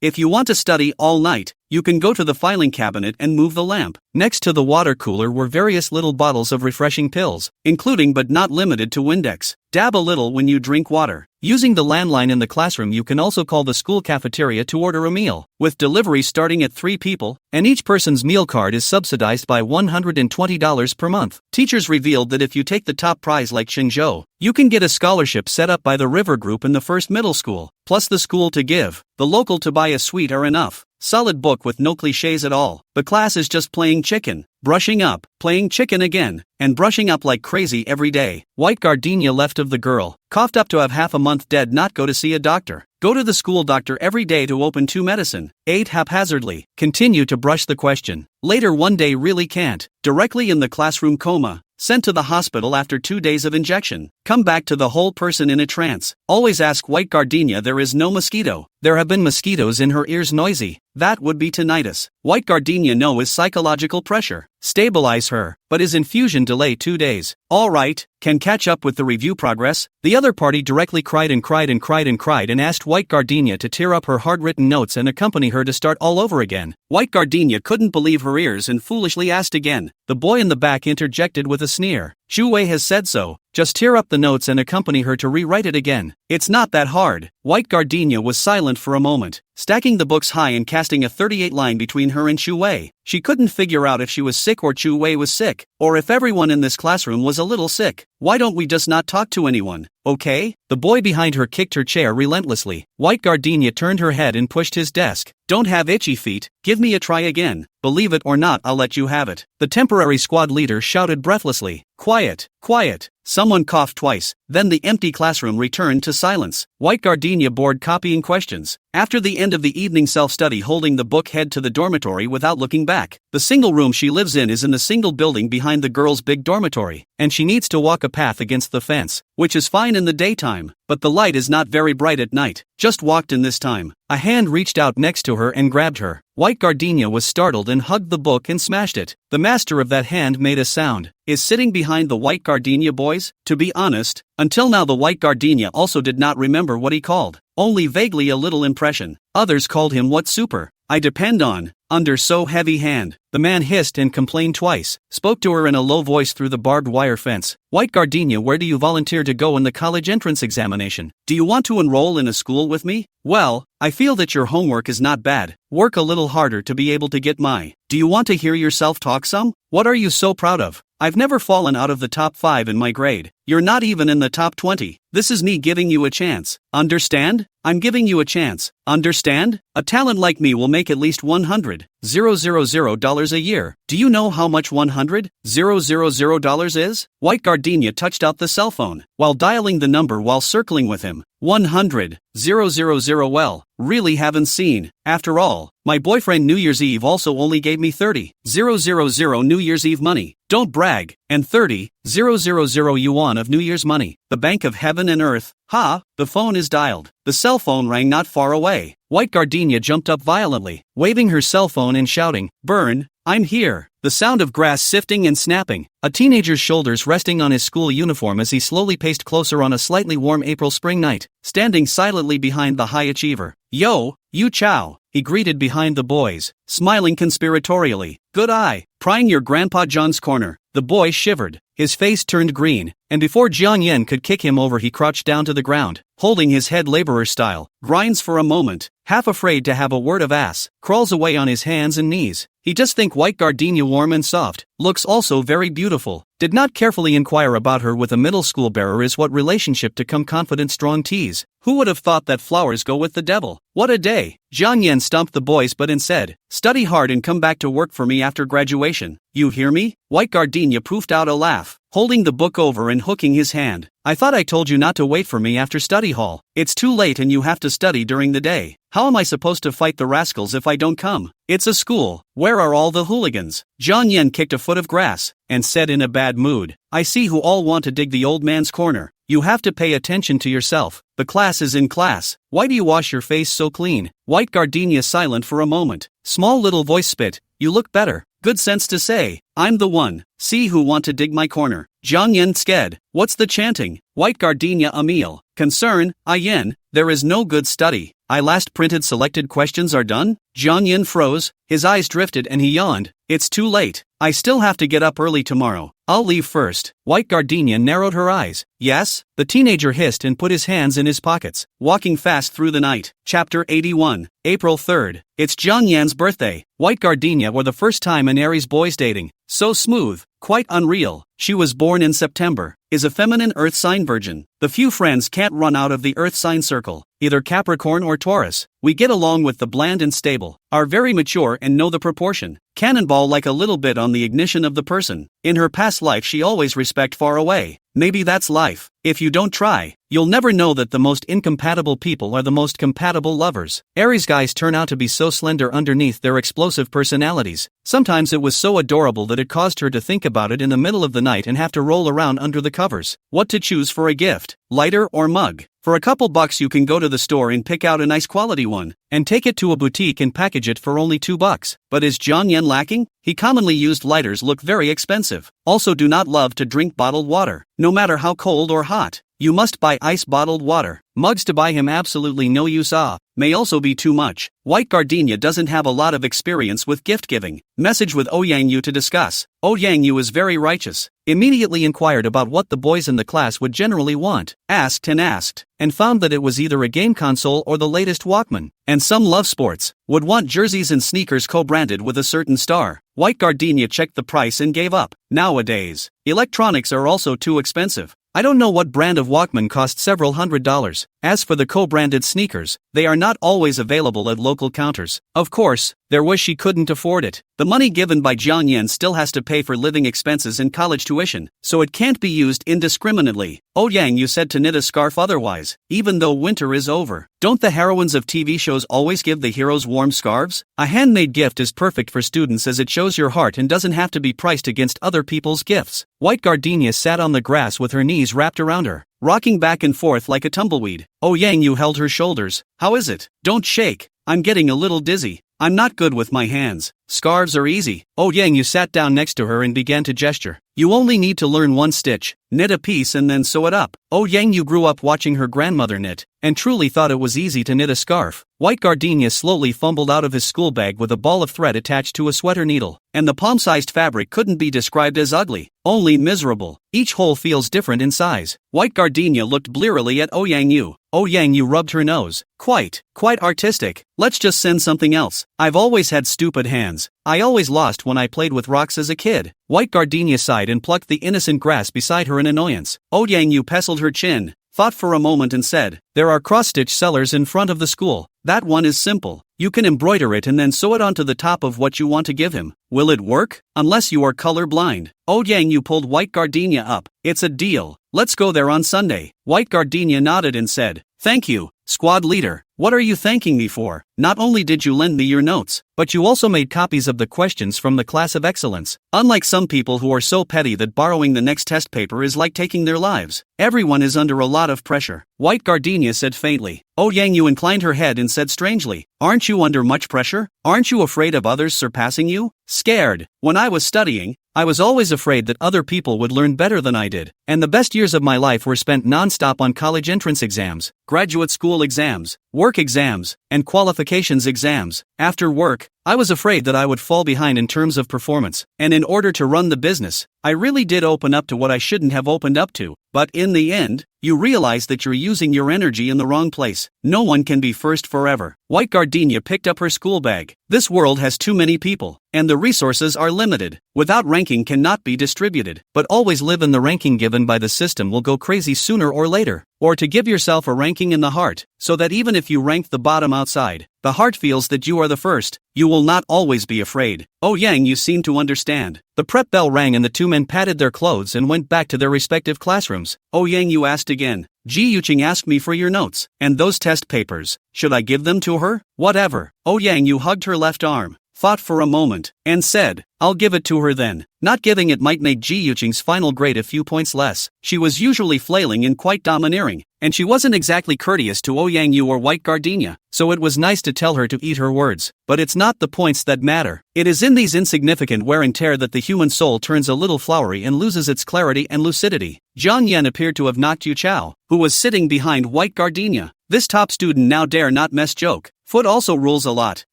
If you want to study all night, you can go to the filing cabinet and move the lamp. Next to the water cooler were various little bottles of refreshing pills, including but not limited to Windex. Dab a little when you drink water. Using the landline in the classroom, you can also call the school cafeteria to order a meal, with delivery starting at 3 people, and each person's meal card is subsidized by $120 per month. Teachers revealed that if you take the top prize like Xingzhou, you can get a scholarship set up by the River Group in the first middle school, plus the school to give, the local to buy a sweet are enough. Solid book with no cliches at all. The class is just playing chicken, brushing up, playing chicken again, and brushing up like crazy every day. White gardenia left of the girl, coughed up to have half a month dead, not go to see a doctor. Go to the school doctor every day to open 2 medicine. Ate haphazardly. Continue to brush the question. Later one day really can't. Directly in the classroom coma. Sent to the hospital after 2 days of injection. Come back to the whole person in a trance. Always ask white gardenia there is no mosquito. There have been mosquitoes in her ears noisy. That would be tinnitus. White gardenia no is psychological pressure. Stabilize her, but is infusion delay 2 days. Alright, can catch up with the review progress. The other party directly cried and cried and cried and cried and asked white gardenia to tear up her hard-written notes and accompany her to start all over again. White gardenia couldn't believe her ears and foolishly asked again. The boy in the back interjected with a sneer. Xu Wei has said so. Just tear up the notes and accompany her to rewrite it again. It's not that hard. White gardenia was silent for a moment, stacking the books high and casting a 38 line between her and Xu Wei. She couldn't figure out if she was sick or Xu Wei was sick, or if everyone in this classroom was a little sick. Why don't we just not talk to anyone, okay? The boy behind her kicked her chair relentlessly. White gardenia turned her head and pushed his desk. Don't have itchy feet, give me a try again. Believe it or not, I'll let you have it. The temporary squad leader shouted breathlessly. Quiet, quiet. Someone coughed twice, then the empty classroom returned to silence. White gardenia bored copying questions. After the end of the evening self-study, holding the book, head to the dormitory without looking back. The single room she lives in is in the single building behind the girls' big dormitory, and she needs to walk a path against the fence, which is fine in the daytime, but the light is not very bright at night. Just walked in this time. A hand reached out next to her and grabbed her. White gardenia was startled and hugged the book and smashed it. The master of that hand made a sound. Is sitting behind the white gardenia boys? To be honest, until now the white gardenia also did not remember what he called. Only vaguely a little impression. Others called him what super. I depend on, under so heavy hand. The man hissed and complained twice, spoke to her in a low voice through the barbed wire fence. White gardenia, where do you volunteer to go in the college entrance examination? Do you want to enroll in a school with me? Well, I feel that your homework is not bad. Work a little harder to be able to get my. Do you want to hear yourself talk some? What are you so proud of? I've never fallen out of the top 5 in my grade. You're not even in the top 20. This is me giving you a chance. Understand? I'm giving you a chance. Understand? A talent like me will make at least $100,000 a year. Do you know how much $100,000 is? White gardenia touched out the cell phone, while dialing the number while circling with him. 100,000. Well, really haven't seen. After all, my boyfriend New Year's Eve also only gave me 30,000 New Year's Eve money. Don't brag. And 30,000 yuan of New Year's money. The bank of heaven and earth. Ha, the phone is dialed. The cell phone rang not far away. White gardenia jumped up violently, waving her cell phone and shouting, "Burn, I'm here." The sound of grass sifting and snapping, a teenager's shoulders resting on his school uniform as he slowly paced closer on a slightly warm April spring night, standing silently behind the high achiever. "Yo, you Chow," he greeted behind the boys, smiling conspiratorially. "Good eye, prying your grandpa John's corner." The boy shivered, his face turned green, and before Jiang Yen could kick him over he crouched down to the ground, holding his head laborer style, grinds for a moment, half afraid to have a word of ass, crawls away on his hands and knees. He just think white gardenia warm and soft, looks also very beautiful. Did not carefully inquire about her with a middle school bearer is what relationship to come confident strong tease. Who would have thought that flowers go with the devil? What a day. Jiang Yen stomped the boys butt and said, "Study hard and come back to work for me after graduation. You hear me?" White gardenia poofed out a laugh, holding the book over and hooking his hand. "I thought I told you not to wait for me after study hall. It's too late and you have to study during the day. How am I supposed to fight the rascals if I don't come? It's a school. Where are all the hooligans?" Jiang Yen kicked a foot of grass, and said in a bad mood, "I see who all want to dig the old man's corner. You have to pay attention to yourself. The class is in class. Why do you wash your face so clean?" White gardenia silent for a moment. Small little voice spit, "You look better. Good sense to say, I'm the one. See who want to dig my corner." Jiang Yen sked. "What's the chanting?" White gardenia Emil. "Concern, Yen, there is no good study. I last printed selected questions are done." Jiang Yen froze, his eyes drifted and he yawned. It's too late. I still have to get up early tomorrow. I'll leave first. White Gardenia narrowed her eyes. Yes? The teenager hissed and put his hands in his pockets, walking fast through the night. Chapter 81. April 3rd. It's Jiang Yan's birthday. White Gardenia were the first time an Aries boy's dating. So smooth, quite unreal. She was born in September, is a feminine earth sign virgin. The few friends can't run out of the earth sign circle, either Capricorn or Taurus. We get along with the bland and stable, are very mature and know the proportion. Cannonball like a little bit on the ignition of the person. In her past life she always respect far away. Maybe that's life. If you don't try, you'll never know that the most incompatible people are the most compatible lovers. Aries guys turn out to be so slender underneath their explosive personalities. Sometimes it was so adorable that it caused her to think about it in the middle of the night and have to roll around under the covers. What to choose for a gift, lighter or mug? For a couple bucks you can go to the store and pick out a nice quality one, and take it to a boutique and package it for only $2. But is Jiang Yan lacking? He commonly used lighters look very expensive. Also do not love to drink bottled water, no matter how cold or hot. You must buy ice bottled water. Mugs to buy him absolutely no use may also be too much. White Gardenia doesn't have a lot of experience with gift giving. Message with Yang Yu to discuss. Yang Yu is very righteous. Immediately inquired about what the boys in the class would generally want. Asked, and found that it was either a game console or the latest Walkman. And some love sports, would want jerseys and sneakers co-branded with a certain star. White Gardenia checked the price and gave up. Nowadays, electronics are also too expensive. I don't know what brand of Walkman cost several $100s. As for the co-branded sneakers, they are not always available at local counters. Of course, there was she couldn't afford it. The money given by Jiang Yan still has to pay for living expenses and college tuition, so it can't be used indiscriminately. Yang Yu said to knit a scarf otherwise, even though winter is over. Don't the heroines of TV shows always give the heroes warm scarves? A handmade gift is perfect for students as it shows your heart and doesn't have to be priced against other people's gifts. White Gardenia sat on the grass with her knees wrapped around her, rocking back and forth like a tumbleweed. Yang Yu held her shoulders. How is it? Don't shake. I'm getting a little dizzy. I'm not good with my hands. Scarves are easy. Yang Yu sat down next to her and began to gesture. You only need to learn one stitch, knit a piece and then sew it up. Yang Yu grew up watching her grandmother knit, and truly thought it was easy to knit a scarf. White Gardenia slowly fumbled out of his school bag with a ball of thread attached to a sweater needle, and the palm-sized fabric couldn't be described as ugly, only miserable. Each hole feels different in size. White Gardenia looked blearily at Yang Yu. Yang Yu rubbed her nose. Quite artistic. Let's just send something else. I've always had stupid hands. I always lost when I played with rocks as a kid. White Gardenia sighed and plucked the innocent grass beside her in annoyance. Yang Yu penciled her chin, thought for a moment and said, there are cross-stitch sellers in front of the school. That one is simple. You can embroider it and then sew it onto the top of what you want to give him. Will it work? Unless you are color blind. Yang Yu pulled White Gardenia up. It's a deal. Let's go there on Sunday. White Gardenia nodded and said, thank you, squad leader. What are you thanking me for? Not only did you lend me your notes, but you also made copies of the questions from the class of excellence. Unlike some people who are so petty that borrowing the next test paper is like taking their lives. Everyone is under a lot of pressure. White Gardenia said faintly. Yang Yu inclined her head and said strangely, aren't you under much pressure? Aren't you afraid of others surpassing you? Scared. When I was studying, I was always afraid that other people would learn better than I did, and the best years of my life were spent non-stop on college entrance exams, graduate school exams, work exams, and qualifications exams. After work, I was afraid that I would fall behind in terms of performance, and in order to run the business, I really did open up to what I shouldn't have opened up to. But in the end, you realize that you're using your energy in the wrong place. No one can be first forever. White Gardenia picked up her school bag. This world has too many people, and the resources are limited. Without ranking cannot be distributed, but always live in the ranking given by the system will go crazy sooner or later. Or to give yourself a ranking in the heart, so that even if you rank the bottom outside, the heart feels that you are the first. You will not always be afraid. Yang Yu seemed to understand. The prep bell rang and the two men patted their clothes and went back to their respective classrooms. Yang Yu asked again. Ji Yuqing asked me for your notes, and those test papers. Should I give them to her? Whatever. Yang Yu hugged her left arm, thought for a moment, and said, I'll give it to her then. Not giving it might make Ji Yuqing's final grade a few points less. She was usually flailing and quite domineering, and she wasn't exactly courteous to Yang Yu or White Gardenia, so it was nice to tell her to eat her words. But it's not the points that matter. It is in these insignificant wear and tear that the human soul turns a little flowery and loses its clarity and lucidity. Jiang Yan appeared to have knocked Yu Chao, who was sitting behind White Gardenia. This top student now dare not mess joke. Foot also rules a lot.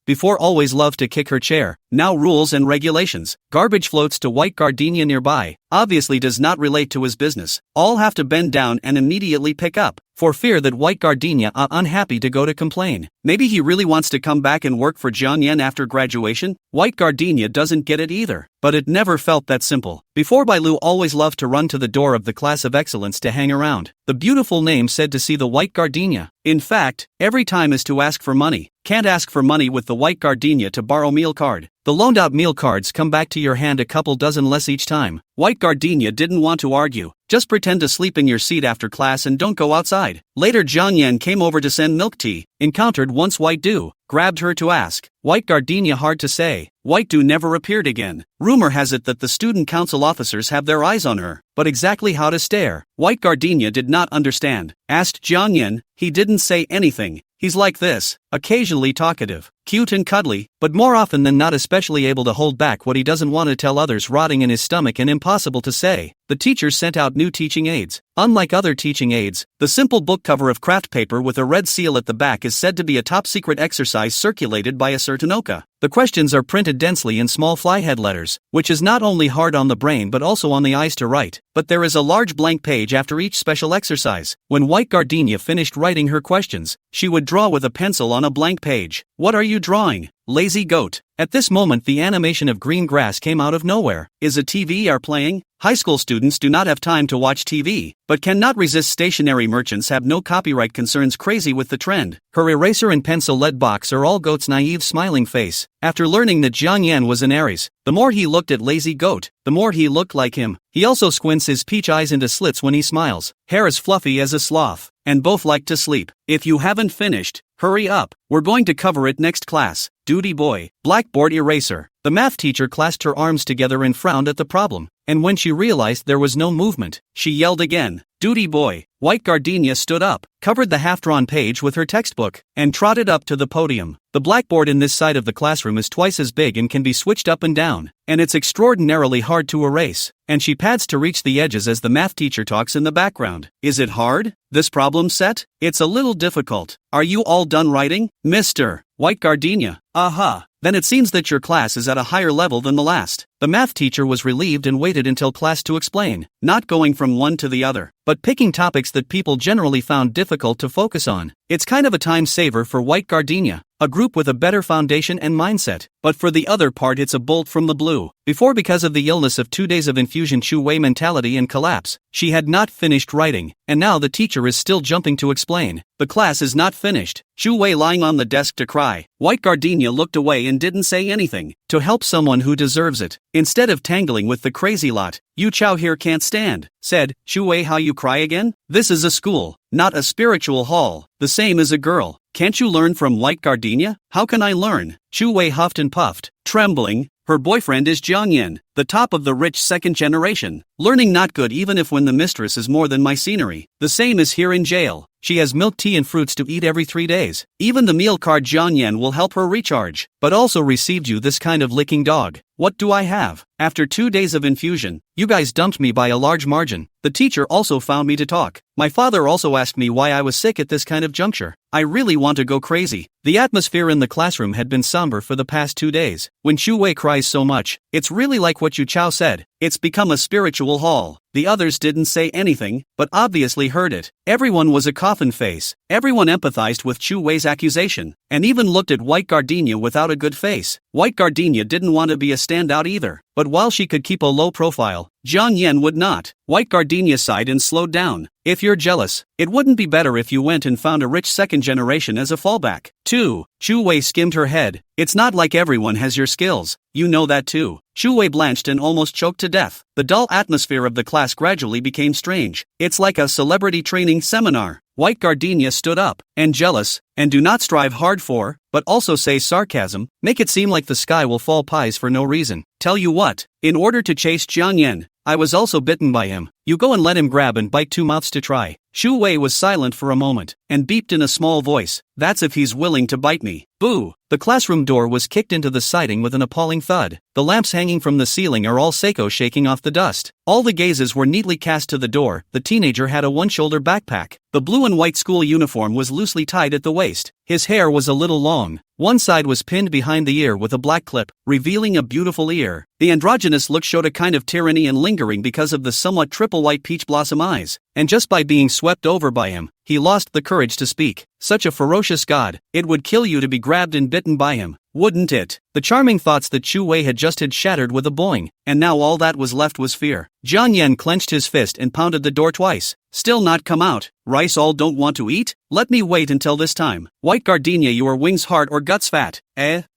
Before always loved to kick her chair. Now rules and regulations. Garbage floats to white gardenia nearby. Obviously does not relate to his business. All have to bend down and immediately pick up, for fear that white gardenia are unhappy to go to complain. Maybe he really wants to come back and work for Jiang Yan after graduation? White gardenia doesn't get it either. But it never felt that simple. Before, Bailu always loved to run to the door of the class of excellence to hang around. The beautiful name said to see the white gardenia. In fact, every time is to ask for money. Can't ask for money with the white gardenia to borrow meal card. The loaned out meal cards come back to your hand a couple dozen less each time. White gardenia didn't want to argue. Just pretend to sleep in your seat after class and don't go outside. Later Jiang Yan came over to send milk tea, encountered once White Dew, grabbed her to ask. White gardenia hard to say. White Dew never appeared again. Rumor has it that the student council officers have their eyes on her, but exactly how to stare, White gardenia did not understand. Asked Jiang Yan, he didn't say anything. He's like this, occasionally talkative, cute and cuddly, but more often than not especially able to hold back what he doesn't want to tell others, rotting in his stomach and impossible to say. The teachers sent out new teaching aids. Unlike other teaching aids, the simple book cover of craft paper with a red seal at the back is said to be a top secret exercise circulated by a certain Oka. The questions are printed densely in small flyhead letters, which is not only hard on the brain but also on the eyes to write, but there is a large blank page after each special exercise. When White gardenia finished writing her questions, she would draw with a pencil on a blank page. What are you drawing? Lazy goat. At this moment the animation of green grass came out of nowhere. Is a TV are playing? High school students do not have time to watch TV, but cannot resist stationery merchants have no copyright concerns crazy with the trend. Her eraser and pencil lead box are all goat's naive smiling face. After learning that Jiang Yan was an Aries, the more he looked at lazy goat, the more he looked like him. He also squints his peach eyes into slits when he smiles. Hair as fluffy as a sloth, and both like to sleep. If you haven't finished, hurry up. We're going to cover it next class. Duty boy. Blackboard eraser. The math teacher clasped her arms together and frowned at the problem, and when she realized there was no movement, she yelled again. Duty boy. White gardenia stood up, covered the half-drawn page with her textbook, and trotted up to the podium. The blackboard in this side of the classroom is twice as big and can be switched up and down, and it's extraordinarily hard to erase, and she pads to reach the edges as the math teacher talks in the background. Is it hard? This problem set? It's a little difficult. Are you all done writing? Mr. White gardenia. Aha. Then it seems that your class is at a higher level than the last. The math teacher was relieved and waited until class to explain, not going from one to the other, but picking topics that people generally found difficult to focus on. It's kind of a time saver for White gardenia, a group with a better foundation and mindset, but for the other part it's a bolt from the blue. Before, because of the illness of 2 days of infusion Chu Wei mentality and collapse, she had not finished writing, and now the teacher is still jumping to explain. The class is not finished. Chu Wei lying on the desk to cry. White gardenia looked away and didn't say anything. To help someone who deserves it, instead of tangling with the crazy lot, Yu Chao here can't stand, said, Chu Wei, how you cry again? This is a school, not a spiritual hall. The same as a girl. Can't you learn from White gardenia? How can I learn? Chu Wei huffed and puffed, trembling. Her boyfriend is Jiang Yan, the top of the rich second generation. Learning not good even if when the mistress is more than my scenery. The same is here in jail. She has milk tea and fruits to eat every 3 days. Even the meal card Jiang Yan will help her recharge. But also received you this kind of licking dog. What do I have? After 2 days of infusion, you guys dumped me by a large margin. The teacher also found me to talk. My father also asked me why I was sick at this kind of juncture. I really want to go crazy. The atmosphere in the classroom had been somber for the past 2 days. When Chu Wei cries so much, it's really like what Yu Chao said. It's become a spiritual hall. The others didn't say anything, but obviously heard it. Everyone was a coffin face. Everyone empathized with Chu Wei's accusation, and even looked at White gardenia without a good face. White gardenia didn't want to be a standout either, but while she could keep a low profile, Jiang Yan would not. White gardenia sighed and slowed down. If you're jealous, it wouldn't be better if you went and found a rich second generation as a fallback. 2. Chu Wei skimmed her head. It's not like everyone has your skills. You know that too. Chu Wei blanched and almost choked to death. The dull atmosphere of the class gradually became strange. It's like a celebrity training seminar. White gardenia stood up, and jealous, and do not strive hard for, but also say sarcasm, make it seem like the sky will fall pies for no reason. Tell you what, in order to chase Jiang Yan, I was also bitten by him. You go and let him grab and bite 2 mouths to try. Chu Wei was silent for a moment, and beeped in a small voice, that's if he's willing to bite me. Boo! The classroom door was kicked into the siding with an appalling thud. The lamps hanging from the ceiling are all Seiko shaking off the dust. All the gazes were neatly cast to the door. The teenager had a one-shoulder backpack. The blue and white school uniform was loosely tied at the waist. His hair was a little long. One side was pinned behind the ear with a black clip, revealing a beautiful ear. The androgynous look showed a kind of tyranny and lingering because of the somewhat triple white peach blossom eyes, and just by being swept over by him, he lost the courage to speak. Such a ferocious god, it would kill you to be grabbed and bitten by him, wouldn't it? The charming thoughts that Chu Wei had just had shattered with a boing, and now all that was left was fear. Jiang Yan clenched his fist and pounded the door twice. Still not come out. Rice all don't want to eat? Let me wait until this time. White gardenia, your wings hard or guts fat?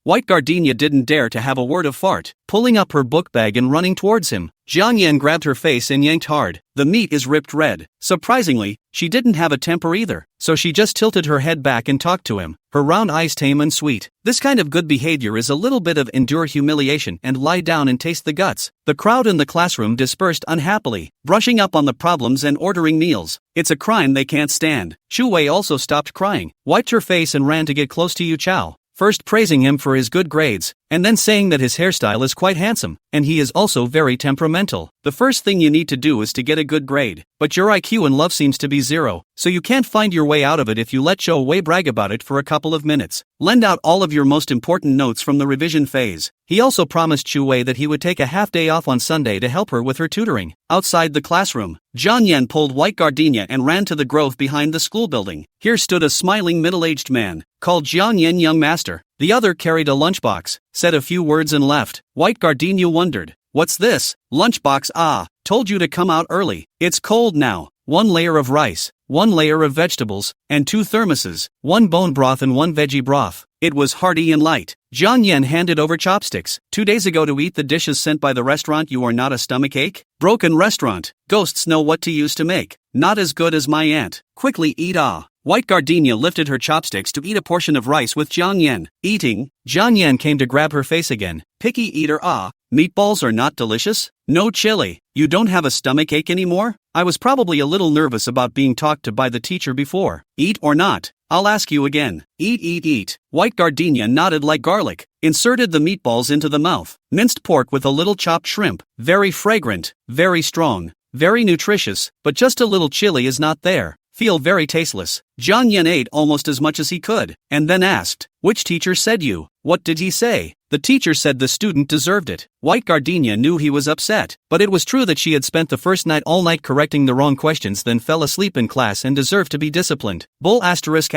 White gardenia didn't dare to have a word of fart, pulling up her book bag and running towards him. Jiang Yan grabbed her face and yanked hard. The meat is ripped red. Surprisingly, she didn't have a temper either, so she just tilted her head back and talked to him, her round eyes tame and sweet. This kind of good behavior is a little bit of endure humiliation and lie down and taste the guts. The crowd in the classroom dispersed unhappily, brushing up on the problems and ordering meals. It's a crime they can't stand. Chu Wei also stopped crying, wiped her face and ran to get close to Yu Chao, first praising him for his good grades, and then saying that his hairstyle is quite handsome, and he is also very temperamental. The first thing you need to do is to get a good grade, but your IQ in love seems to be 0, so you can't find your way out of it if you let Chu Wei brag about it for a couple of minutes. Lend out all of your most important notes from the revision phase. He also promised Chu Wei that he would take a half day off on Sunday to help her with her tutoring. Outside the classroom, Jiang Yan pulled white gardenia and ran to the grove behind the school building. Here stood a smiling middle-aged man, called Jiang Yan young master. The other carried a lunchbox, said a few words and left. White gardenia wondered, "What's this? Lunchbox? Ah, told you to come out early. It's cold now." 1 layer of rice, 1 layer of vegetables, and 2 thermoses, 1 bone broth and 1 veggie broth. It was hearty and light. Jiang Yan handed over chopsticks. 2 days ago to eat the dishes sent by the restaurant. You are not a stomachache? Broken restaurant. Ghosts know what to use to make. Not as good as my aunt. Quickly eat. Ah. White gardenia lifted her chopsticks to eat a portion of rice with Jiang Yan. Eating, Jiang Yan came to grab her face again. Picky eater. Ah, meatballs are not delicious? No chili. You don't have a stomachache anymore? I was probably a little nervous about being talked to by the teacher before. Eat or not? I'll ask you again. Eat. White gardenia nodded like garlic, inserted the meatballs into the mouth. Minced pork with a little chopped shrimp. Very fragrant, very strong, very nutritious, but just a little chili is not there. Feel very tasteless. Jiang Yan ate almost as much as he could, and then asked, "Which teacher said you?" "What did he say?" "The teacher said the student deserved it." White gardenia knew he was upset, but it was true that she had spent the first night all night correcting the wrong questions, then fell asleep in class and deserved to be disciplined. Bull asterisk.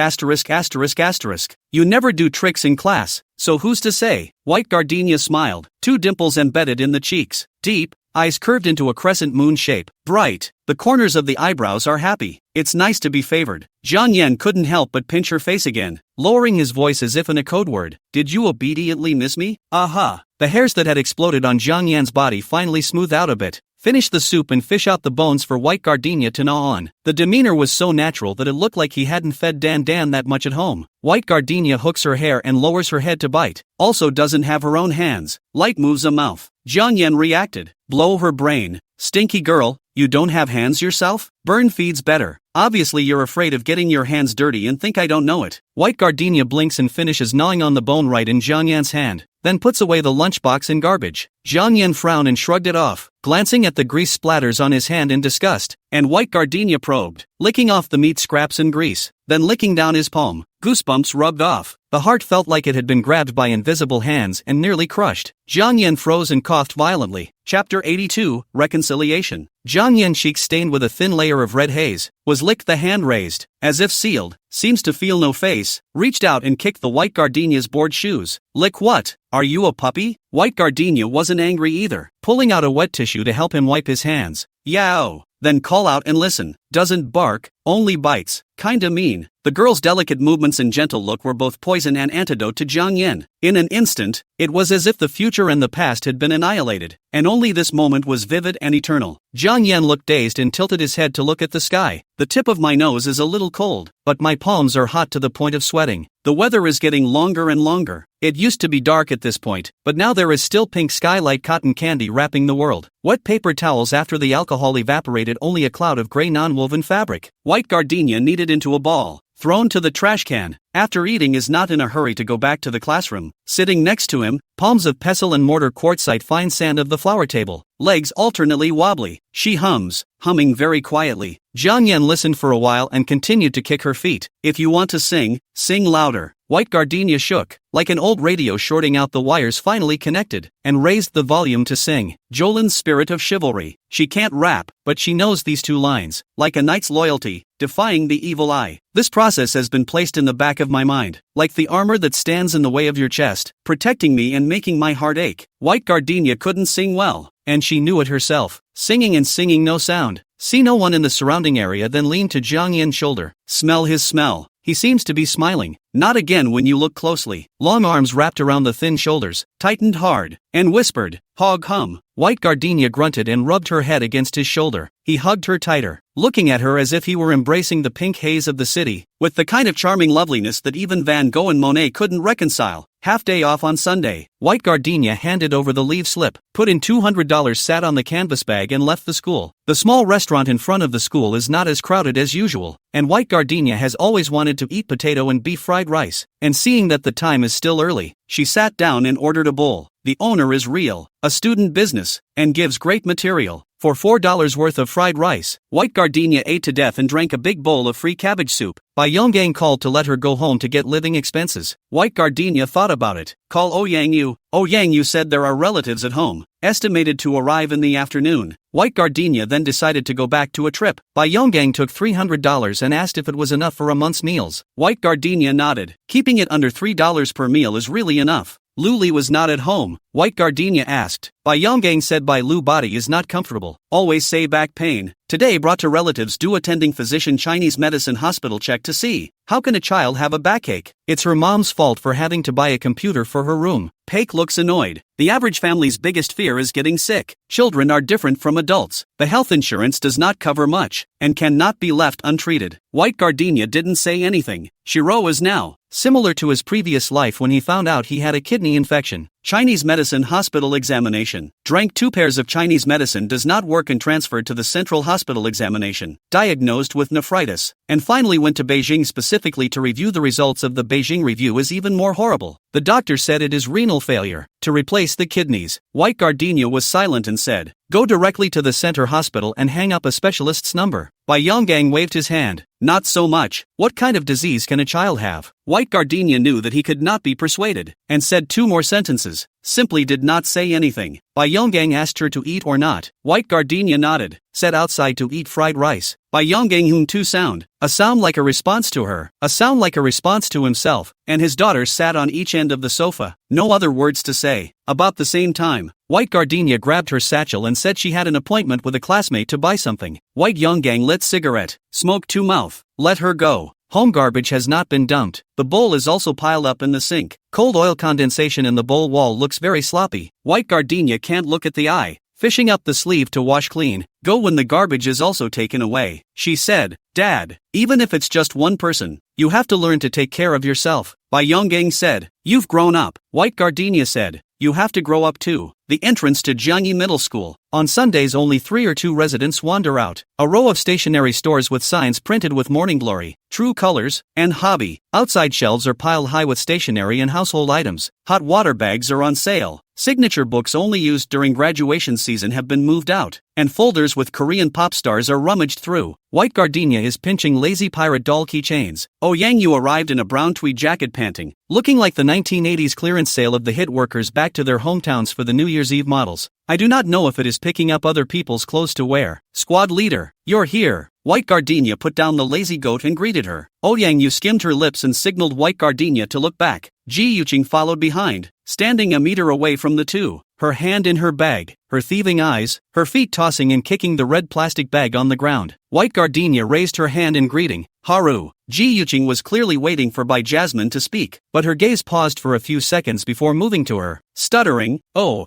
You never do tricks in class, so who's to say? White gardenia smiled, 2 dimples embedded in the cheeks, deep, eyes curved into a crescent moon shape, bright, the corners of the eyebrows are happy. It's nice to be favored. Jiang Yan couldn't help but pinch her face again, lowering his voice as if in a code word. Did you obediently miss me? Aha. The hairs that had exploded on Jiang Yan's body finally smoothed out a bit. Finish the soup and fish out the bones for white gardenia to gnaw on. The demeanor was so natural that it looked like he hadn't fed Dan that much at home. White gardenia hooks her hair and lowers her head to bite. Also doesn't have her own hands. Light moves a mouth. Jiang Yan reacted. Blow her brain. Stinky girl, you don't have hands yourself? Burn feeds better. Obviously you're afraid of getting your hands dirty and think I don't know it. White gardenia blinks and finishes gnawing on the bone right in Jiang Yan's hand, then puts away the lunchbox in garbage. Jiang Yan frowned and shrugged it off, glancing at the grease splatters on his hand in disgust, and white gardenia probed, licking off the meat scraps and grease, then licking down his palm. Goosebumps rubbed off. The heart felt like it had been grabbed by invisible hands and nearly crushed. Jiang Yan froze and coughed violently. Chapter 82, Reconciliation. Jiang Yan's cheeks stained with a thin layer of red haze, was licked, the hand raised, as if sealed, seems to feel no face, reached out and kicked the white gardenia's board shoes. Lick what? Are you a puppy? White gardenia wasn't angry either, pulling out a wet tissue to help him wipe his hands. Yow! Then call out and listen. Doesn't bark, only bites. Kinda mean. The girl's delicate movements and gentle look were both poison and antidote to Jiang Yan. In an instant, it was as if the future and the past had been annihilated, and only this moment was vivid and eternal. Jiang Yan looked dazed and tilted his head to look at the sky. The tip of my nose is a little cold, but my palms are hot to the point of sweating. The weather is getting longer and longer. It used to be dark at this point, but now there is still pink sky like cotton candy wrapping the world. Wet paper towels after the alcohol evaporated, only a cloud of gray non-woven fabric. White gardenia kneaded into a ball, thrown to the trash can. After eating is not in a hurry to go back to the classroom. Sitting next to him, palms of pestle and mortar quartzite fine sand of the flower table. legs alternately wobbly. She humming very quietly. Jiang Yan listened for a while and continued to kick her feet. If you want to sing, sing louder. White gardenia shook, like an old radio shorting out the wires finally connected, and raised the volume to sing. Jolin's spirit of chivalry. She can't rap, but she knows these two lines. Like a knight's loyalty, defying the evil eye. This process has been placed in the back of my mind, like the armor that stands in the way of your chest, protecting me and making my heart ache. White gardenia couldn't sing well, and she knew it herself. Singing and singing no sound. See no one in the surrounding area, then leaned to Jiang Yan's shoulder. Smell his smell. He seems to be smiling. Not again when you look closely. Long arms wrapped around the thin shoulders, tightened hard, and whispered, "Hog hum." White gardenia grunted and rubbed her head against his shoulder. He hugged her tighter, looking at her as if he were embracing the pink haze of the city, with the kind of charming loveliness that even Van Gogh and Monet couldn't reconcile. Half day off on Sunday. White gardenia handed over the leave slip, put in $200, sat on the canvas bag and left the school. The small restaurant in front of the school is not as crowded as usual, and White gardenia has always wanted to eat potato and beef fried rice. And seeing that the time is still early, she sat down and ordered a bowl. The owner is real, a student business, and gives great material. For $4 worth of fried rice, White gardenia ate to death and drank a big bowl of free cabbage soup. Bai Yonggang called to let her go home to get living expenses. White gardenia thought about it. Call Ouyang Yu. Ouyang Yu said there are relatives at home, estimated to arrive in the afternoon. White gardenia then decided to go back to a trip. Bai Yonggang took $300 and asked if it was enough for a month's meals. White gardenia nodded. Keeping it under $3 per meal is really enough. Lu Li was not at home. White gardenia asked. Bai Yonggang said Bai Lu body is not comfortable. Always say back pain. Today brought to relatives due attending physician Chinese medicine hospital check to see. How can a child have a backache? It's her mom's fault for having to buy a computer for her room. Paik looks annoyed. The average family's biggest fear is getting sick. Children are different from adults. The health insurance does not cover much, and cannot be left untreated. White gardenia didn't say anything. Shiro is now similar to his previous life when he found out he had a kidney infection. Chinese medicine hospital examination. Drank 2 pairs of Chinese medicine, does not work, and transferred to the central hospital examination. Diagnosed with nephritis. And finally went to Beijing specifically to review the results of the Beijing review is even more horrible. The doctor said it is renal failure. To replace the kidneys. White gardenia was silent and said, "Go directly to the center hospital and hang up a specialist's number." Bai Yonggang waved his hand. Not so much. What kind of disease can a child have? White gardenia knew that he could not be persuaded, and said 2 more sentences. Simply did not say anything. Bai Yonggang asked her to eat or not. White gardenia nodded. Said outside to eat fried rice. Bai Yonggang hummed 2 sound. A sound like a response to her, a sound like a response to himself, and his daughters sat on each end of the sofa. No other words to say. About the same time, White gardenia grabbed her satchel and said she had an appointment with a classmate to buy something. White Yonggang lit cigarette, smoke to mouth. Let her go. Home garbage has not been dumped. The bowl is also piled up in the sink. Cold oil condensation in the bowl wall looks very sloppy. White gardenia can't look at the eye. Fishing up the sleeve to wash clean. Go when the garbage is also taken away. She said, "Dad, even if it's just one person, you have to learn to take care of yourself." Bai Yonggang said, "You've grown up." White gardenia said, "You have to grow up too." The entrance to Jiangyi Middle School. On Sundays only 3 or 2 residents wander out. A row of stationery stores with signs printed with Morning Glory, True Colors, and Hobby. Outside shelves are piled high with stationery and household items. Hot water bags are on sale. Signature books only used during graduation season have been moved out, and folders with Korean pop stars are rummaged through. White gardenia is pinching lazy pirate doll keychains. Ouyang Yu arrived in a brown tweed jacket, panting, looking like the 1980s clearance sale of the hit workers back to their hometowns for the New Year's Eve models. I do not know if it is picking up other people's clothes to wear. Squad leader, you're here. White gardenia put down the lazy goat and greeted her. Ouyang Yu skimmed her lips and signaled White gardenia to look back. Ji Yuqing followed behind, standing a meter away from the two, her hand in her bag, her thieving eyes, her feet tossing and kicking the red plastic bag on the ground. White gardenia raised her hand in greeting. Haru. Ji Yuqing was clearly waiting for Bai Jasmine to speak, but her gaze paused for a few seconds before moving to her. Stuttering, oh,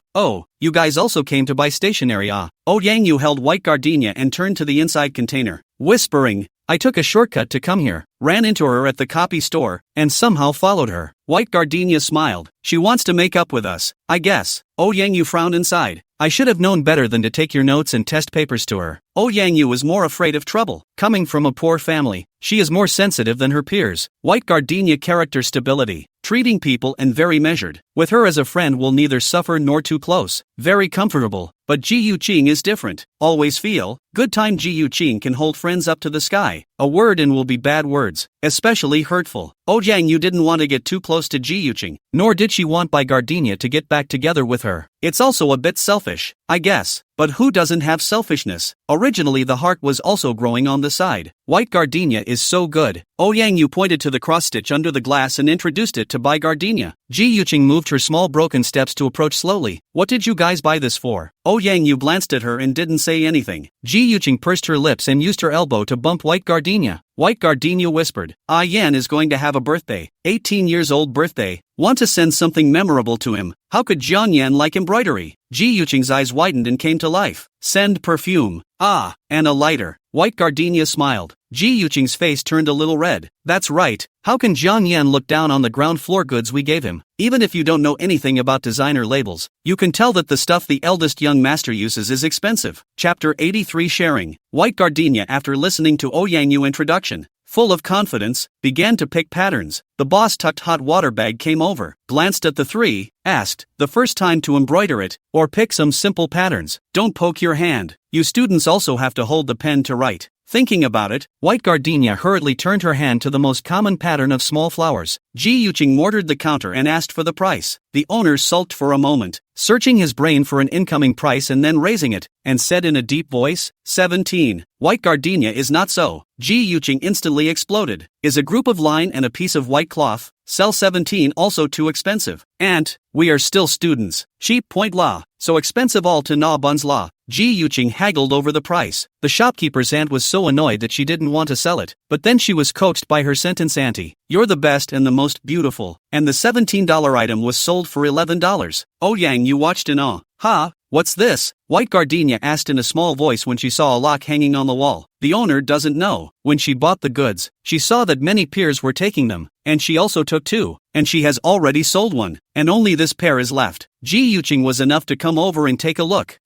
you guys also came to buy stationery, ah? Ouyang Yu held White gardenia and turned to the inside container, whispering, I took a shortcut to come here, ran into her at the copy store, and somehow followed her. White gardenia smiled. She wants to make up with us, I guess. Ouyang Yu frowned inside. I should have known better than to take your notes and test papers to her. Ouyang Yu was more afraid of trouble. Coming from a poor family, she is more sensitive than her peers. White gardenia character stability. treating people and very measured. With her as a friend will neither suffer nor too close. Very comfortable. But Ji Yu Qing is different. Always feel good time. Ji Yu Qing can hold friends up to the sky. A word and will be bad words, especially hurtful. Jiang Yu didn't want to get too close to Ji Yu Qing, nor did she want Bai Gardenia to get back together with her. It's also a bit selfish, I guess. But who doesn't have selfishness? Originally the heart was also growing on the side. White gardenia is so good. Yang Yu pointed to the cross-stitch under the glass and introduced it to Bai Gardenia. Ji Yu Qing moved her small broken steps to approach slowly. What did you guys buy this for? Yang Yu glanced at her and didn't say anything. Ji Yu Qing pursed her lips and used her elbow to bump White Gardenia. White Gardenia whispered, Yan is going to have a birthday. 18 years old birthday. Want to send something memorable to him. How could Jiang Yan like embroidery? Ji Yu Qing's eyes widened and came to life. Send perfume. And a lighter. White Gardenia smiled. Ji Yu Qing's face turned a little red. That's right. How can Jiang Yan look down on the ground floor goods we gave him? Even if you don't know anything about designer labels, you can tell that the stuff the eldest young master uses is expensive. Chapter 83 Sharing. White Gardenia, after listening to Yang Yu introduction, full of confidence, began to pick patterns. The boss tucked hot water bag came over, glanced at the three, asked, the first time to embroider it, or pick some simple patterns. Don't poke your hand. You students also have to hold the pen to write. Thinking about it, White Gardenia hurriedly turned her hand to the most common pattern of small flowers. Ji Yu Qing mortared the counter and asked for the price. The owner sulked for a moment, searching his brain for an incoming price and then raising it, and said in a deep voice, 17. White Gardenia is not so. Ji Yu Qing instantly exploded. Is a group of line and a piece of white cloth, sell 17 also too expensive? Aunt, we are still students. Sheep point la. So expensive all to na buns la. Ji Yu Qing haggled over the price. The shopkeeper's aunt was so annoyed that she didn't want to sell it, but then she was coaxed by her sentence auntie. You're the best and the most beautiful. And the $17 item was sold for $11. Yang Yu watched in awe. Ha, what's this? White Gardenia asked in a small voice when she saw a lock hanging on the wall. The owner doesn't know. When she bought the goods, she saw that many peers were taking them, and she also took two, and she has already sold one, and only this pair is left. Ji Yu Qing was enough to come over and take a look.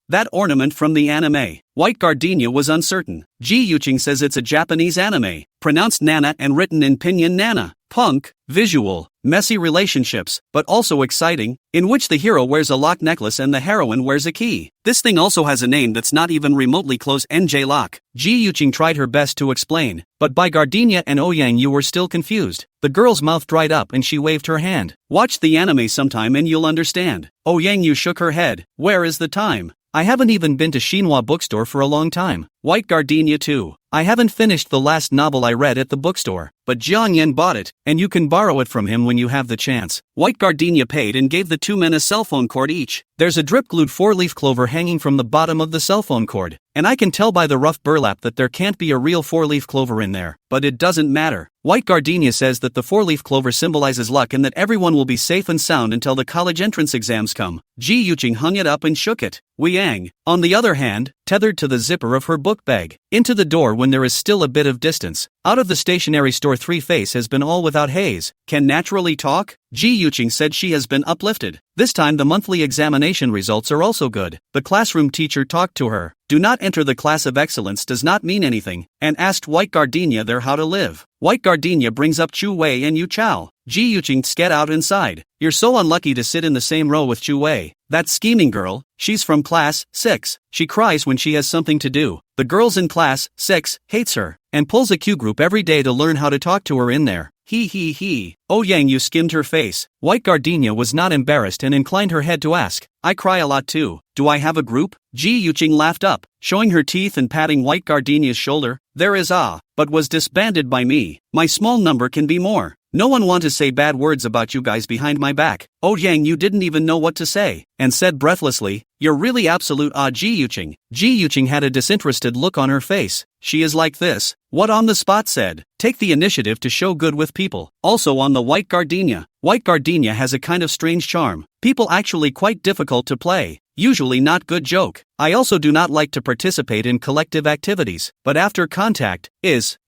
That ornament from the anime. White Gardenia was uncertain. Ji Yu Qing says it's a Japanese anime, pronounced Nana and written in pinyin Nana. Punk, visual, messy relationships, but also exciting, in which the hero wears a lock necklace and the heroine wears a key. This thing also has a name that's not even remotely close. NJ Lock. Ji Yu Qing tried her best to explain, but Bai Gardenia and Yang Yu were still confused. The girl's mouth dried up and she waved her hand. Watch the anime sometime and you'll understand. Yang Yu shook her head. Where is the time? I haven't even been to Xinhua bookstore for a long time. White Gardenia too. I haven't finished the last novel I read at the bookstore, but Jiang Yan bought it, and you can borrow it from him when you have the chance. White Gardenia paid and gave the two men a cell phone cord each. There's a drip-glued four-leaf clover hanging from the bottom of the cell phone cord, and I can tell by the rough burlap that there can't be a real four-leaf clover in there, but it doesn't matter. White Gardenia says that the four-leaf clover symbolizes luck and that everyone will be safe and sound until the college entrance exams come. Ji Yu Qing hung it up and shook it. Yang, on the other hand, tethered to the zipper of her book bag, into the door when there is still a bit of distance. Out of the stationery store, Three Face has been all without haze. Can naturally talk? Ji Yu Qing said she has been uplifted. This time the monthly examination results are also good. The classroom teacher talked to her. Do not enter the class of excellence does not mean anything, and asked White Gardenia there how to live. White Gardenia brings up Chu Wei and Yu Chao. Ji Yu Qing sked out inside. You're so unlucky to sit in the same row with Chu Wei. That scheming girl, she's from class 6. She cries when she has something to do. The girls in class 6 hates her, and pulls a Q group every day to learn how to talk to her in there. He. Yang Yu skimmed her face. White Gardenia was not embarrassed and inclined her head to ask, I cry a lot too. Do I have a group? Ji Yu Qing laughed up, showing her teeth and patting White Gardenia's shoulder. There is but was disbanded by me. My small number can be more. No one want to say bad words about you guys behind my back. Yang Yu didn't even know what to say, and said breathlessly, you're really absolute Ji Yu Qing. Ji Yu Qing had a disinterested look on her face. She is like this. What on the spot said, take the initiative to show good with people. Also on the White Gardenia. White Gardenia has a kind of strange charm. People actually quite difficult to play. Usually not good joke. I also do not like to participate in collective activities, but after contact,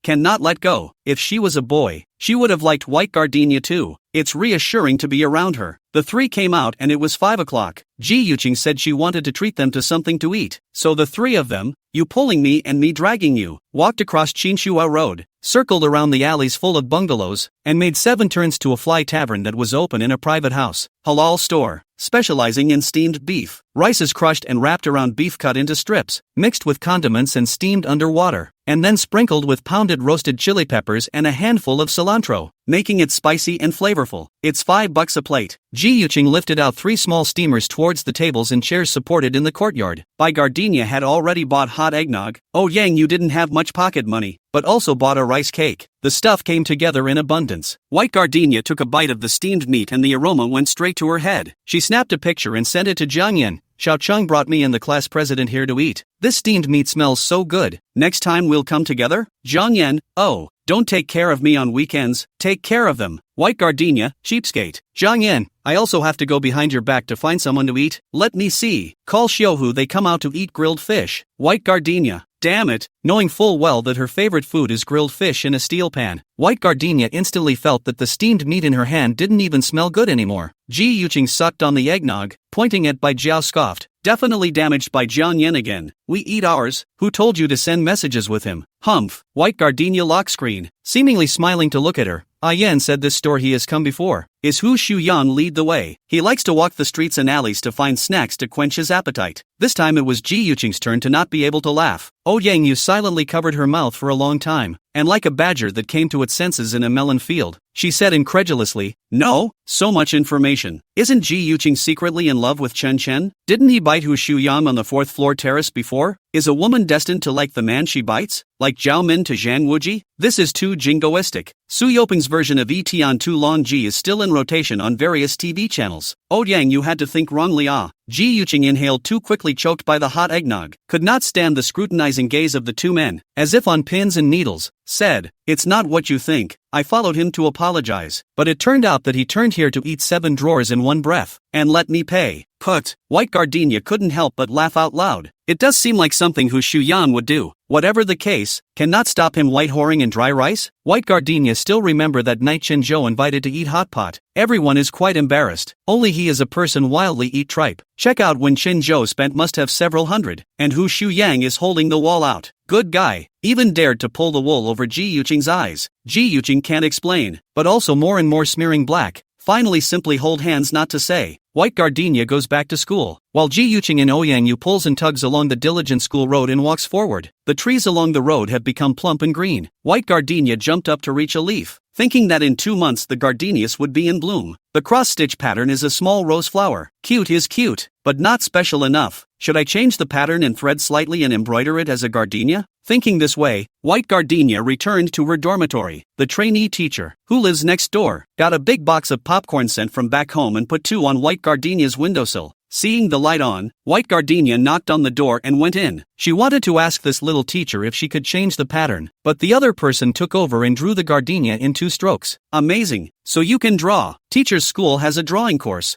cannot let go. If she was a boy, she would have liked White Gardenia too. It's reassuring to be around her. The three came out and it was 5 o'clock. Ji Yu Qing said she wanted to treat them to something to eat. So the three of them, you pulling me and me dragging you, walked across Qinshua Road. circled around the alleys full of bungalows, and made 7 turns to a fly tavern that was open in a private house. Halal store, specializing in steamed beef. Rice is crushed and wrapped around beef cut into strips, mixed with condiments and steamed under water, and then sprinkled with pounded roasted chili peppers and a handful of cilantro, making it spicy and flavorful. It's $5 a plate. Ji Yuqing lifted out 3 small steamers towards the tables and chairs supported in the courtyard. Bai Gardenia had already bought hot eggnog. Oh Yang, you didn't have much pocket money, but also bought a rice cake. The stuff came together in abundance. White Gardenia took a bite of the steamed meat and the aroma went straight to her head. She snapped a picture and sent it to Jiang Yan. Xiao Cheng brought me and the class president here to eat. This steamed meat smells so good. Next time we'll come together? Jiang Yan, oh, don't take care of me on weekends, take care of them. White Gardenia, cheapskate. Jiang Yan, I also have to go behind your back to find someone to eat. Let me see. Call Xiuhu, they come out to eat grilled fish. White Gardenia, damn it, knowing full well that her favorite food is grilled fish in a steel pan. White Gardenia instantly felt that the steamed meat in her hand didn't even smell good anymore. Ji Yuqing sucked on the eggnog, pointing at Bai Jiao scoffed. Definitely damaged by Jiang Yan again. We eat ours. Who told you to send messages with him? Humph. White Gardenia lock screen, seemingly smiling to look at her. Yan said this store he has come before. Is Hu Shuyan lead the way? He likes to walk the streets and alleys to find snacks to quench his appetite. This time it was Ji Yuqing's turn to not be able to laugh. Oh Yang Yu silently covered her mouth for a long time, and like a badger that came to its senses in a melon field, she said incredulously, no, so much information. Isn't Ji Yuqing secretly in love with Chen Chen? Didn't he bite Hu Shuyang on the 4th floor terrace before? Is a woman destined to like the man she bites? Like Zhao Min to Zhang Wuji? This is too jingoistic. Su Yoping's version of Etian Tu Long Ji is still in rotation on various TV channels. Oh Yang, you had to think wrongly. Ji Yuqing inhaled too quickly, choked by the hot eggnog, could not stand the scrutinizing gaze of the two men, as if on pins and needles, said, it's not what you think. I followed him to apologize, but it turned out that he turned here to eat 7 drawers in one breath, and let me pay. Put. White Gardenia couldn't help but laugh out loud. It does seem like something Hu Shuyan would do. Whatever the case, cannot stop him white whoring and dry rice? White Gardenia still remember that night Chen Zhou invited to eat hot pot. Everyone is quite embarrassed. Only he as a person wildly eat tripe. Check out when Chen Zhou spent must have several hundred, and Hu Shuyang is holding the wall out. Good guy. Even dared to pull the wool over Ji Yuqing's eyes. Ji Yuqing can't explain, but also more and more smearing black. Finally simply hold hands not to say. White Gardenia goes back to school, while Ji Yuqing and Ouyang Yu pulls and tugs along the diligent school road and walks forward. The trees along the road have become plump and green. White Gardenia jumped up to reach a leaf, thinking that in 2 months the gardenias would be in bloom. The cross-stitch pattern is a small rose flower. Cute is cute, but not special enough. Should I change the pattern and thread slightly and embroider it as a gardenia? Thinking this way, White Gardenia returned to her dormitory. The trainee teacher, who lives next door, got a big box of popcorn sent from back home and put 2 on White Gardenia's windowsill. Seeing the light on, White Gardenia knocked on the door and went in. She wanted to ask this little teacher if she could change the pattern, but the other person took over and drew the gardenia in 2 strokes. Amazing. So you can draw. Teacher's school has a drawing course.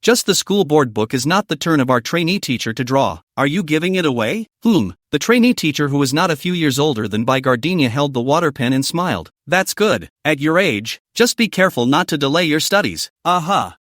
Just the school board book is not the turn of our trainee teacher to draw. Are you giving it away? The trainee teacher, who was not a few years older than Bai Gardenia, held the water pen and smiled. That's good. At your age, just be careful not to delay your studies.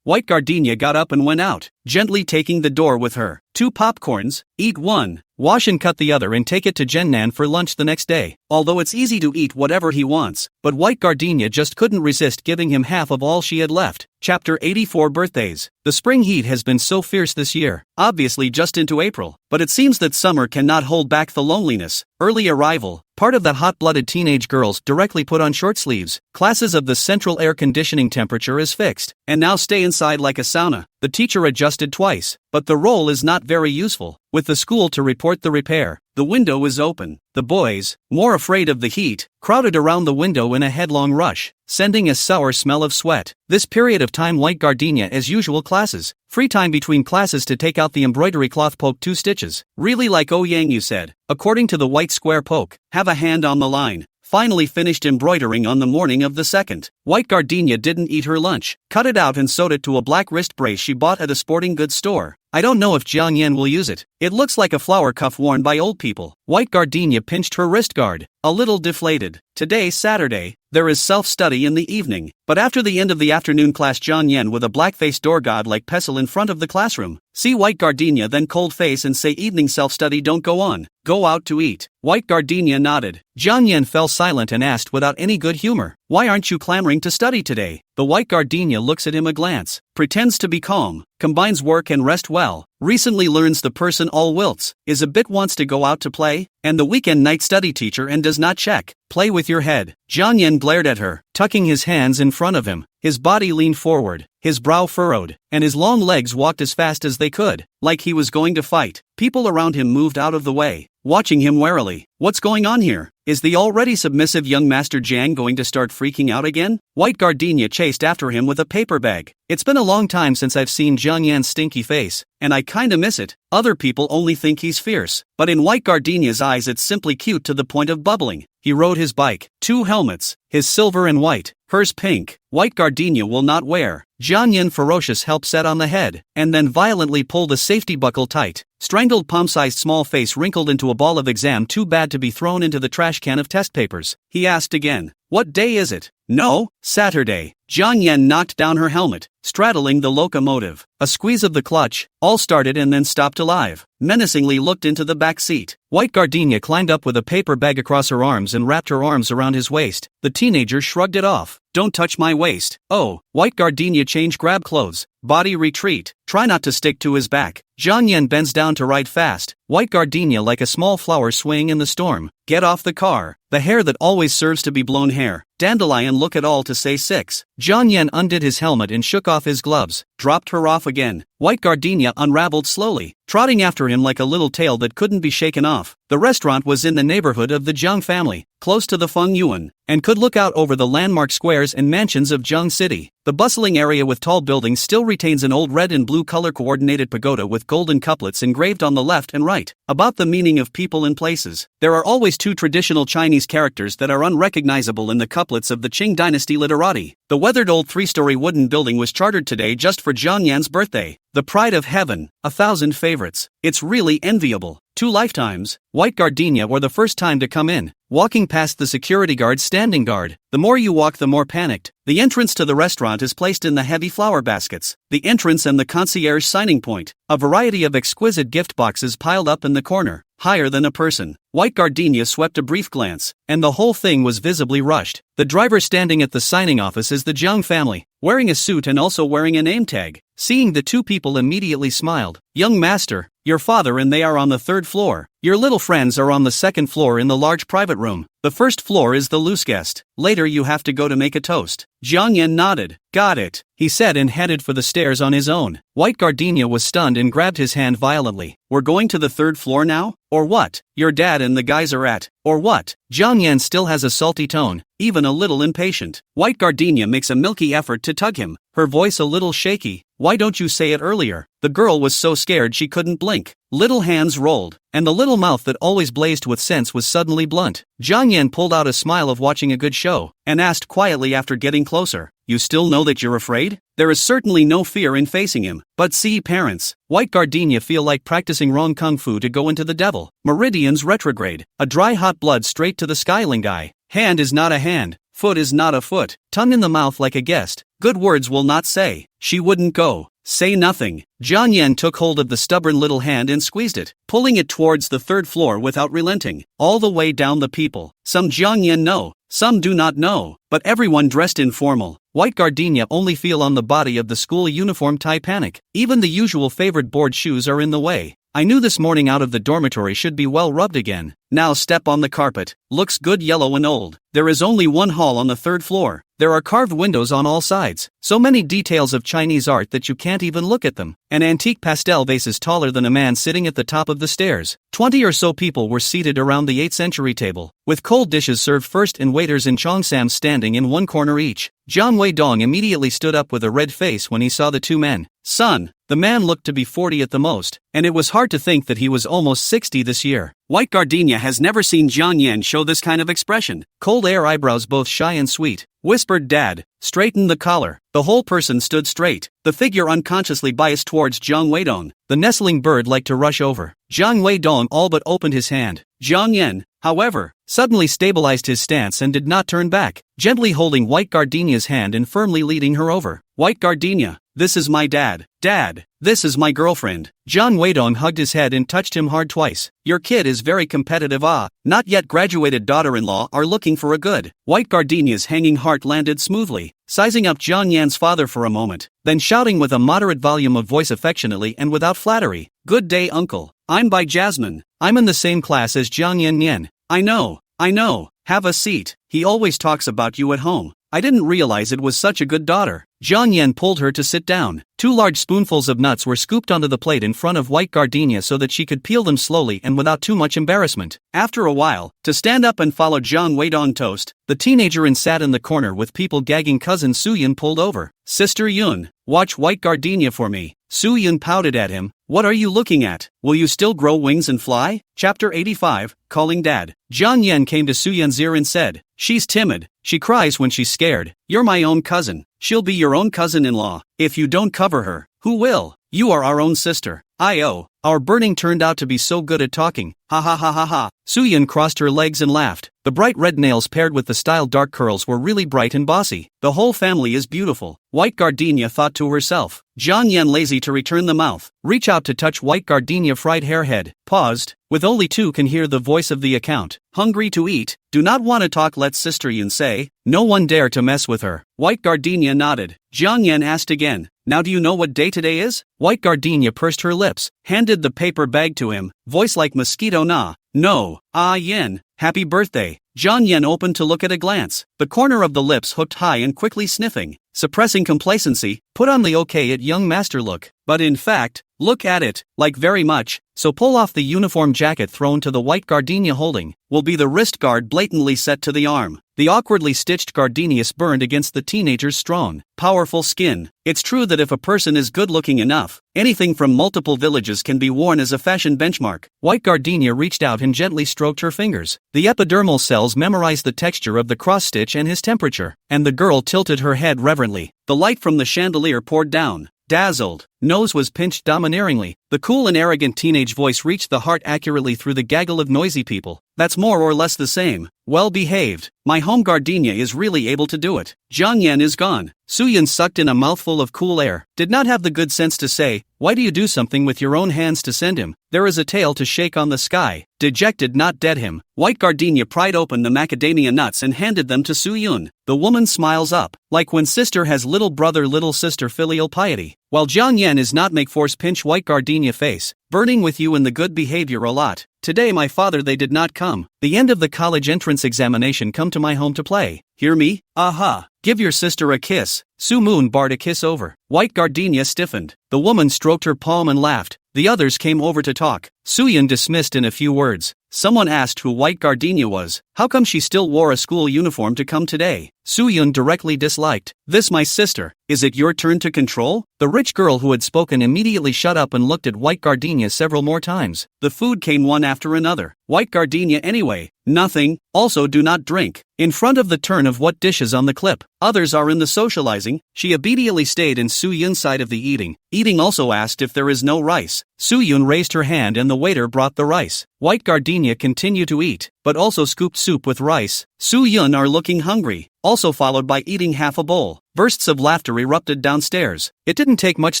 White Gardenia got up and went out, gently taking the door with her. 2 popcorns, eat 1, wash and cut the other and take it to Jennan for lunch the next day. Although it's easy to eat whatever he wants, but White Gardenia just couldn't resist giving him half of all she had left. Chapter 84 Birthdays. The spring heat has been so fierce this year, obviously just into April, but it seems that summer cannot hold back the loneliness. Early arrival. Part of that hot-blooded teenage girls directly put on short sleeves. Classes of the central air conditioning temperature is fixed, and now stay inside like a sauna. The teacher adjusted twice, but the role is not very useful. With the school to report the repair, the window is open. The boys, more afraid of the heat, crowded around the window in a headlong rush, sending a sour smell of sweat. This period of time White Gardenia as usual classes. Free time between classes to take out the embroidery cloth, poke 2 stitches. Really like Ouyang Yu said. According to the white square poke, have a hand on the line. Finally finished embroidering on the morning of the 2nd. White Gardenia didn't eat her lunch, cut it out and sewed it to a black wrist brace she bought at a sporting goods store. I don't know if Jiang Yan will use it. It looks like a flower cuff worn by old people. White Gardenia pinched her wrist guard, a little deflated. Today, Saturday, there is self-study in the evening. But after the end of the afternoon class, John Yen with a black-faced door god like pestle in front of the classroom. See white gardenia, then cold face and say evening self-study don't go on. Go out to eat. White gardenia nodded. John Yen fell silent and asked without any good humor, why aren't you clamoring to study today? The white gardenia looks at him a glance, pretends to be calm, combines work and rest well, recently learns the person all wilts, is a bit wants to go out to play, and the weekend night study teacher and does not check. Play with your head. John Yen glared at her, tucking his hands in front of him. His body leaned forward, his brow furrowed, and his long legs walked as fast as they could, like he was going to fight. People around him moved out of the way, watching him warily. What's going on here? Is the already submissive young Master Jiang going to start freaking out again? White gardenia chased after him with a paper bag. It's been a long time since I've seen Jiang Yan's stinky face, and I kinda miss it. Other people only think he's fierce, but in white gardenia's eyes it's simply cute to the point of bubbling. He rode his bike, 2 helmets, his silver and white, hers pink. White gardenia will not wear. Jiang Yan ferocious help set on the head, and then violently pulled the safety buckle tight. Strangled palm-sized small face wrinkled into a ball of exam too bad to be thrown into the trash can of test papers. He asked again, what day is it? No, Saturday. Jiang Yan knocked down her helmet, straddling the locomotive. A squeeze of the clutch, all started and then stopped alive. Menacingly looked into the back seat. White gardenia climbed up with a paper bag across her arms and wrapped her arms around his waist. The teenager shrugged it off. Don't touch my waist. Oh, white gardenia change grab clothes. Body retreat. Try not to stick to his back. Jiang Yan bends down to ride fast. White gardenia like a small flower swaying in the storm. Get off the car. The hair that always serves to be blown hair. Dandelion look at all to say 6. Jiang Yan undid his helmet and shook off his gloves. Dropped her off again. White gardenia unraveled slowly, trotting after him like a little tail that couldn't be shaken off. The restaurant was in the neighborhood of the Jiang family, close to the Feng Yuan, and could look out over the landmark squares and mansions of Jiang City. The bustling area with tall buildings still retains an old red and blue color coordinated pagoda with golden couplets engraved on the left and right. About the meaning of people and places, there are always 2 traditional Chinese characters that are unrecognizable in the couplets of the Qing dynasty literati. The weathered old 3-story wooden building was chartered today just for Jiang Yan's birthday. The pride of heaven, 1,000 favorites. It's really enviable. 2 lifetimes. White gardenia were the first time to come in, walking past the security guard's standing guard. The more you walk the more panicked. The entrance to the restaurant is placed in the heavy flower baskets. The entrance and the concierge signing point. A variety of exquisite gift boxes piled up in the corner, higher than a person. White gardenia swept a brief glance, and the whole thing was visibly rushed. The driver standing at the signing office is the Jiang family, wearing a suit and also wearing a name tag. Seeing the 2 people immediately smiled. Young master, your father and they are on the 3rd floor. Your little friends are on the 2nd floor in the large private room. The 1st floor is the loose guest. Later you have to go to make a toast. Jiang Yan nodded. Got it, he said and headed for the stairs on his own. White gardenia was stunned and grabbed his hand violently. We're going to the 3rd floor now? Or what? Your dad and the guys are at. Or what? Jiang Yan still has a salty tone, even a little impatient. White gardenia makes a milky effort to tug him, her voice a little shaky. Why don't you say it earlier? The girl was so scared she couldn't blink. Little hands rolled, and the little mouth that always blazed with sense was suddenly blunt. Jiang Yan pulled out a smile of watching a good show, and asked quietly after getting closer, you still know that you're afraid? There is certainly no fear in facing him, but see parents. White gardenia feel like practicing wrong kung fu to go into the devil. Meridians retrograde, a dry hot blood straight to the skylingai. Hand is not a hand, foot is not a foot, tongue in the mouth like a guest. Good words will not say. She wouldn't go. Say nothing. Jiang Yan took hold of the stubborn little hand and squeezed it, pulling it towards the 3rd floor without relenting. All the way down the people. Some Jiang Yan know, some do not know, but everyone dressed in formal. White gardenia only feel on the body of the school uniform tie panic. Even the usual favored board shoes are in the way. I knew this morning out of the dormitory should be well rubbed again. Now step on the carpet. Looks good yellow and old. There is only one hall on the 3rd floor. There are carved windows on all sides. So many details of Chinese art that you can't even look at them. An antique pastel vase is taller than a man sitting at the top of the stairs. 20 or so people were seated around the 8th century table, with cold dishes served first and waiters in cheongsams standing in one corner each. Jiang Weidong immediately stood up with a red face when he saw the 2 men. Son, the man looked to be 40 at the most, and it was hard to think that he was almost 60 this year. White gardenia has never seen Jiang Yan show this kind of expression. Cold air eyebrows both shy and sweet. whispered Dad. Straighten the collar. The whole person stood straight, the figure unconsciously biased towards Jiang Weidong. The nestling bird liked to rush over. Jiang Weidong all but opened his hand. Jiang Yan, however, suddenly stabilized his stance and did not turn back, gently holding White Gardenia's hand and firmly leading her over. White Gardenia, this is my dad. Dad, this is my girlfriend. Jiang Weidong hugged his head and touched him hard twice. Your kid is very competitive. Not yet graduated daughter-in-law are looking for a good. White Gardenia's hanging heart landed smoothly, sizing up Jiang Yan's father for a moment, then shouting with a moderate volume of voice affectionately and without flattery. Good day, uncle. I'm by Jasmine. I'm in the same class as Jiang Yan. I know. Have a seat. He always talks about you at home. I didn't realize it was such a good daughter. Jiang Yan pulled her to sit down. 2 large spoonfuls of nuts were scooped onto the plate in front of White Gardenia so that she could peel them slowly and without too much embarrassment. After a while, to stand up and follow Jiang Weidong toast, the teenager sat in the corner with people gagging. Cousin Su Yun pulled over. Sister Yun, watch White Gardenia for me. Su Yun pouted at him. What are you looking at? Will you still grow wings and fly? Chapter 85, Calling Dad. Jiang Yan came to Su Yun's ear and said, she's timid. She cries when she's scared. You're my own cousin. She'll be your own cousin-in-law. If you don't cover her, who will? You are our own sister. Our burning turned out to be so good at talking. Ha ha ha ha ha. Su Yun crossed her legs and laughed. The bright red nails paired with the styled dark curls were really bright and bossy. The whole family is beautiful. White Gardenia thought to herself. Jiang Yan lazy to return the mouth. Reach out to touch White Gardenia fried hair head. Paused. With only 2 can hear the voice of the account. Hungry to eat. Do not want to talk, let Sister Yun say. No one dare to mess with her. White Gardenia nodded. Jiang Yan asked again. Now do you know what day today is? White Gardenia pursed her lips, handed the paper bag to him, voice like mosquito nah. No. Yen. Happy birthday. Jiang Yan opened to look at a glance, the corner of the lips hooked high and quickly sniffing. Suppressing complacency, put on the okay at young master look. But in fact, look at it, like very much, so pull off the uniform jacket thrown to the White Gardenia holding, will be the wrist guard blatantly set to the arm. The awkwardly stitched gardenias burned against the teenager's strong, powerful skin. It's true that if a person is good-looking enough, anything from multiple villages can be worn as a fashion benchmark. White Gardenia reached out and gently stroked her fingers. The epidermal cells memorized the texture of the cross-stitch and his temperature, and the girl tilted her head reverently. The light from the chandelier poured down. Dazzled, nose was pinched domineeringly. The cool and arrogant teenage voice reached the heart accurately through the gaggle of noisy people. That's more or less the same. Well behaved. My home Gardenia is really able to do it. Jiang Yan is gone. Su Yun sucked in a mouthful of cool air. Did not have the good sense to say, why do you do something with your own hands to send him? There is a tail to shake on the sky. Dejected, not dead him. White Gardenia pried open the macadamia nuts and handed them to Su Yun. The woman smiles up, like when sister has little brother little sister filial piety. While Jiang Yan is not make force pinch White Gardenia face, burning with you in the good behavior a lot. Today my father they did not come. The end of the college entrance examination come to my home to play. Hear me? Aha. Give your sister a kiss. Su Moon barred a kiss over. White Gardenia stiffened. The woman stroked her palm and laughed. The others came over to talk. Su Yun dismissed in a few words. Someone asked who White Gardenia was. How come she still wore a school uniform to come today? Su Yun directly disliked. This my sister. Is it your turn to control? The rich girl who had spoken immediately shut up and looked at White Gardenia several more times. The food came one after another. White Gardenia anyway. Nothing. Also do not drink. In front of the turn of what dishes on the clip. Others are in the socializing. She obediently stayed in Su Yun's side of the eating. Eating also asked if there is no rice. Su Yun raised her hand and the waiter brought the rice. White Gardenia continued to eat, but also scooped soup with rice. Su Yun are looking hungry, also followed by eating half a bowl. Bursts of laughter erupted downstairs. It didn't take much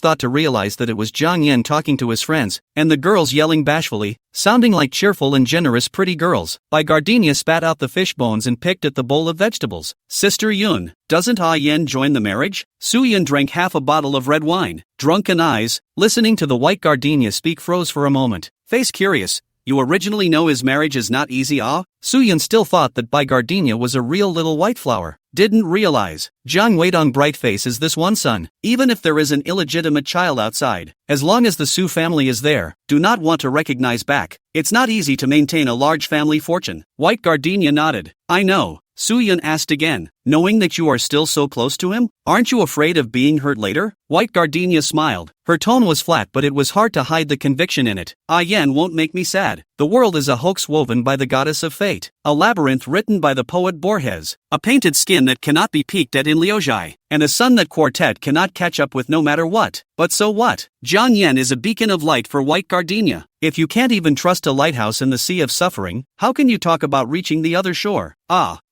thought to realize that it was Jiang Yan talking to his friends, and the girls yelling bashfully, sounding like cheerful and generous pretty girls. By Gardenia spat out the fish bones and picked at the bowl of vegetables. Sister Yun, doesn't Ah Yen join the marriage? Su Yun drank half a bottle of red wine. Drunken eyes, listening to the White Gardenia speak, froze for a moment. Face curious. You originally know his marriage is not easy, ah? Su Yun still thought that Bai Gardenia was a real little white flower. Didn't realize. Jiang Weidong bright face is this one son. Even if there is an illegitimate child outside, as long as the Su family is there, do not want to recognize back. It's not easy to maintain a large family fortune. White Gardenia nodded. I know. Soo-yun asked again, knowing that you are still so close to him? Aren't you afraid of being hurt later? White Gardenia smiled. Her tone was flat, but it was hard to hide the conviction in it. Yen won't make me sad. The world is a hoax woven by the goddess of fate. A labyrinth written by the poet Borges. A painted skin that cannot be peeked at in Liuzhai. And a sun that quartet cannot catch up with no matter what. But so what? Jiang Yen is a beacon of light for White Gardenia. If you can't even trust a lighthouse in the sea of suffering, how can you talk about reaching the other shore?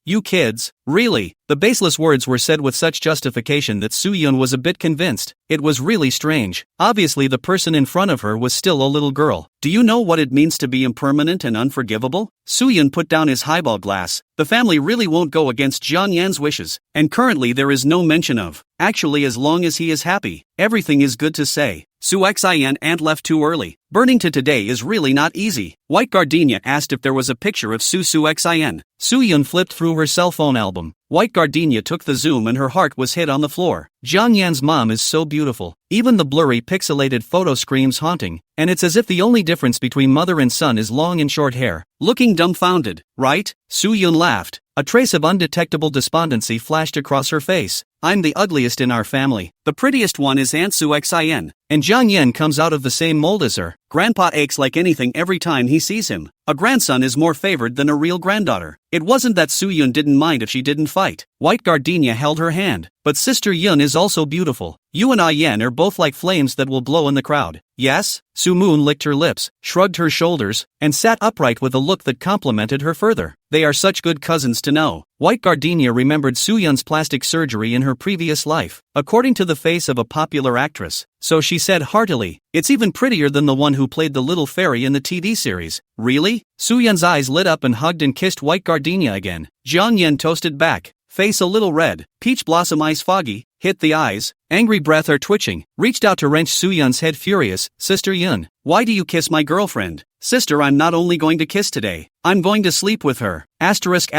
You kids, really? The baseless words were said with such justification that Soo-yun was a bit convinced. It was really strange. Obviously the person in front of her was still a little girl. Do you know what it means to be impermanent and unforgivable? Soo-yun put down his highball glass. The family really won't go against Jiang Yan's wishes, and currently there is no mention of. Actually, as long as he is happy, everything is good to say. Su-Xin and left too early. Burning to today is really not easy. White Gardenia asked if there was a picture of Su-Xin. Soo-yun flipped through her cell phone album. White Gardenia took the zoom and her heart was hit on the floor. Jiang Yan's mom is so beautiful. Even the blurry pixelated photo screams haunting, and it's as if the only difference between mother and son is long and short hair. Looking dumbfounded, right? Soo-yun laughed. A trace of undetectable despondency flashed across her face. I'm the ugliest in our family. The prettiest one is Aunt Su-Xin. And Jiang Yan comes out of the same mold as her. Grandpa aches like anything every time he sees him. A grandson is more favored than a real granddaughter. It wasn't that Soo-yun didn't mind if she didn't fight. White Gardenia held her hand. But Sister Yun is also beautiful. You and Yen are both like flames that will blow in the crowd. Yes? Su-moon licked her lips, shrugged her shoulders, and sat upright with a look that complimented her further. They are such good cousins to know. White Gardenia remembered Soo-yun's plastic surgery in her previous life, according to the face of a popular actress. So she said heartily, it's even prettier than the one who played the little fairy in the TV series. Really? Soo-yun's eyes lit up and hugged and kissed White Gardenia again. Jiang Yan toasted back, face a little red, peach blossom eyes foggy, hit the eyes, angry breath are twitching, reached out to wrench Soo-yun's head furious. Sister Yun, why do you kiss my girlfriend? Sister, I'm not only going to kiss today, I'm going to sleep with her. Asterisk.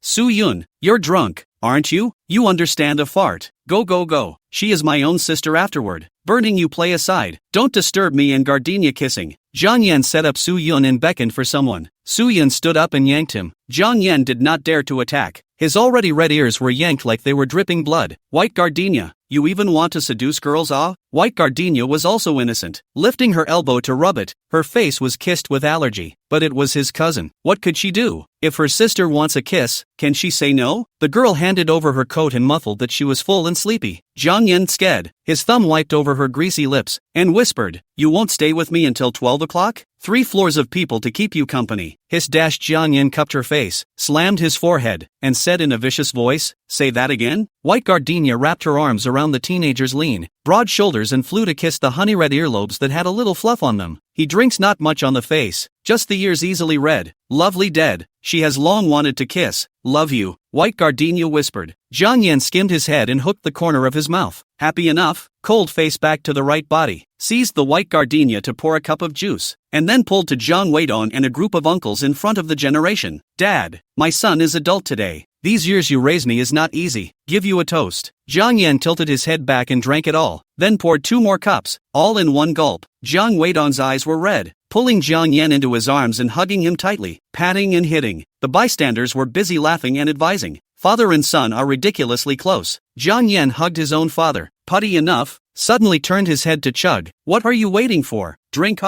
Soo-yun, you're drunk, aren't you? You understand a fart. Go. She is my own sister afterward. Burning you play aside. Don't disturb me and Gardenia kissing. Jiang Yan set up Soo-yun and beckoned for someone. Soo-yun stood up and yanked him. Jiang Yan did not dare to attack. His already red ears were yanked like they were dripping blood. White Gardenia, you even want to seduce girls? White Gardenia was also innocent. Lifting her elbow to rub it, her face was kissed with allergy. But it was his cousin. What could she do? If her sister wants a kiss, can she say no? The girl handed over her coat and muffled that she was full and sleepy. Jiang Yan sked. His thumb wiped over her greasy lips, and whispered, you won't stay with me until 12 o'clock? 3 floors of people to keep you company. Jiang Yan cupped her face, slammed his forehead, and said in a vicious voice, say that again? White Gardenia wrapped her arms around the teenager's lean, broad shoulders and flew to kiss the honey-red earlobes that had a little fluff on them. He drinks not much on the face, just the ears easily red. Lovely dead. She has long wanted to kiss. Love you, White Gardenia whispered. Jiang Yan skimmed his head and hooked the corner of his mouth. Happy enough? Cold face back to the right body. Seized the White Gardenia to pour a cup of juice, and then pulled to Jiang Weidong and a group of uncles in front of the generation. Dad, my son is adult today. These years you raise me is not easy. Give you a toast. Jiang Yan tilted his head back and drank it all, then poured 2 more cups, all in one gulp. Jiang Weidong's eyes were red, pulling Jiang Yan into his arms and hugging him tightly, patting and hitting. The bystanders were busy laughing and advising. Father and son are ridiculously close. Jiang Yan hugged his own father. Putty enough? Suddenly turned his head to Chug. What are you waiting for? Drink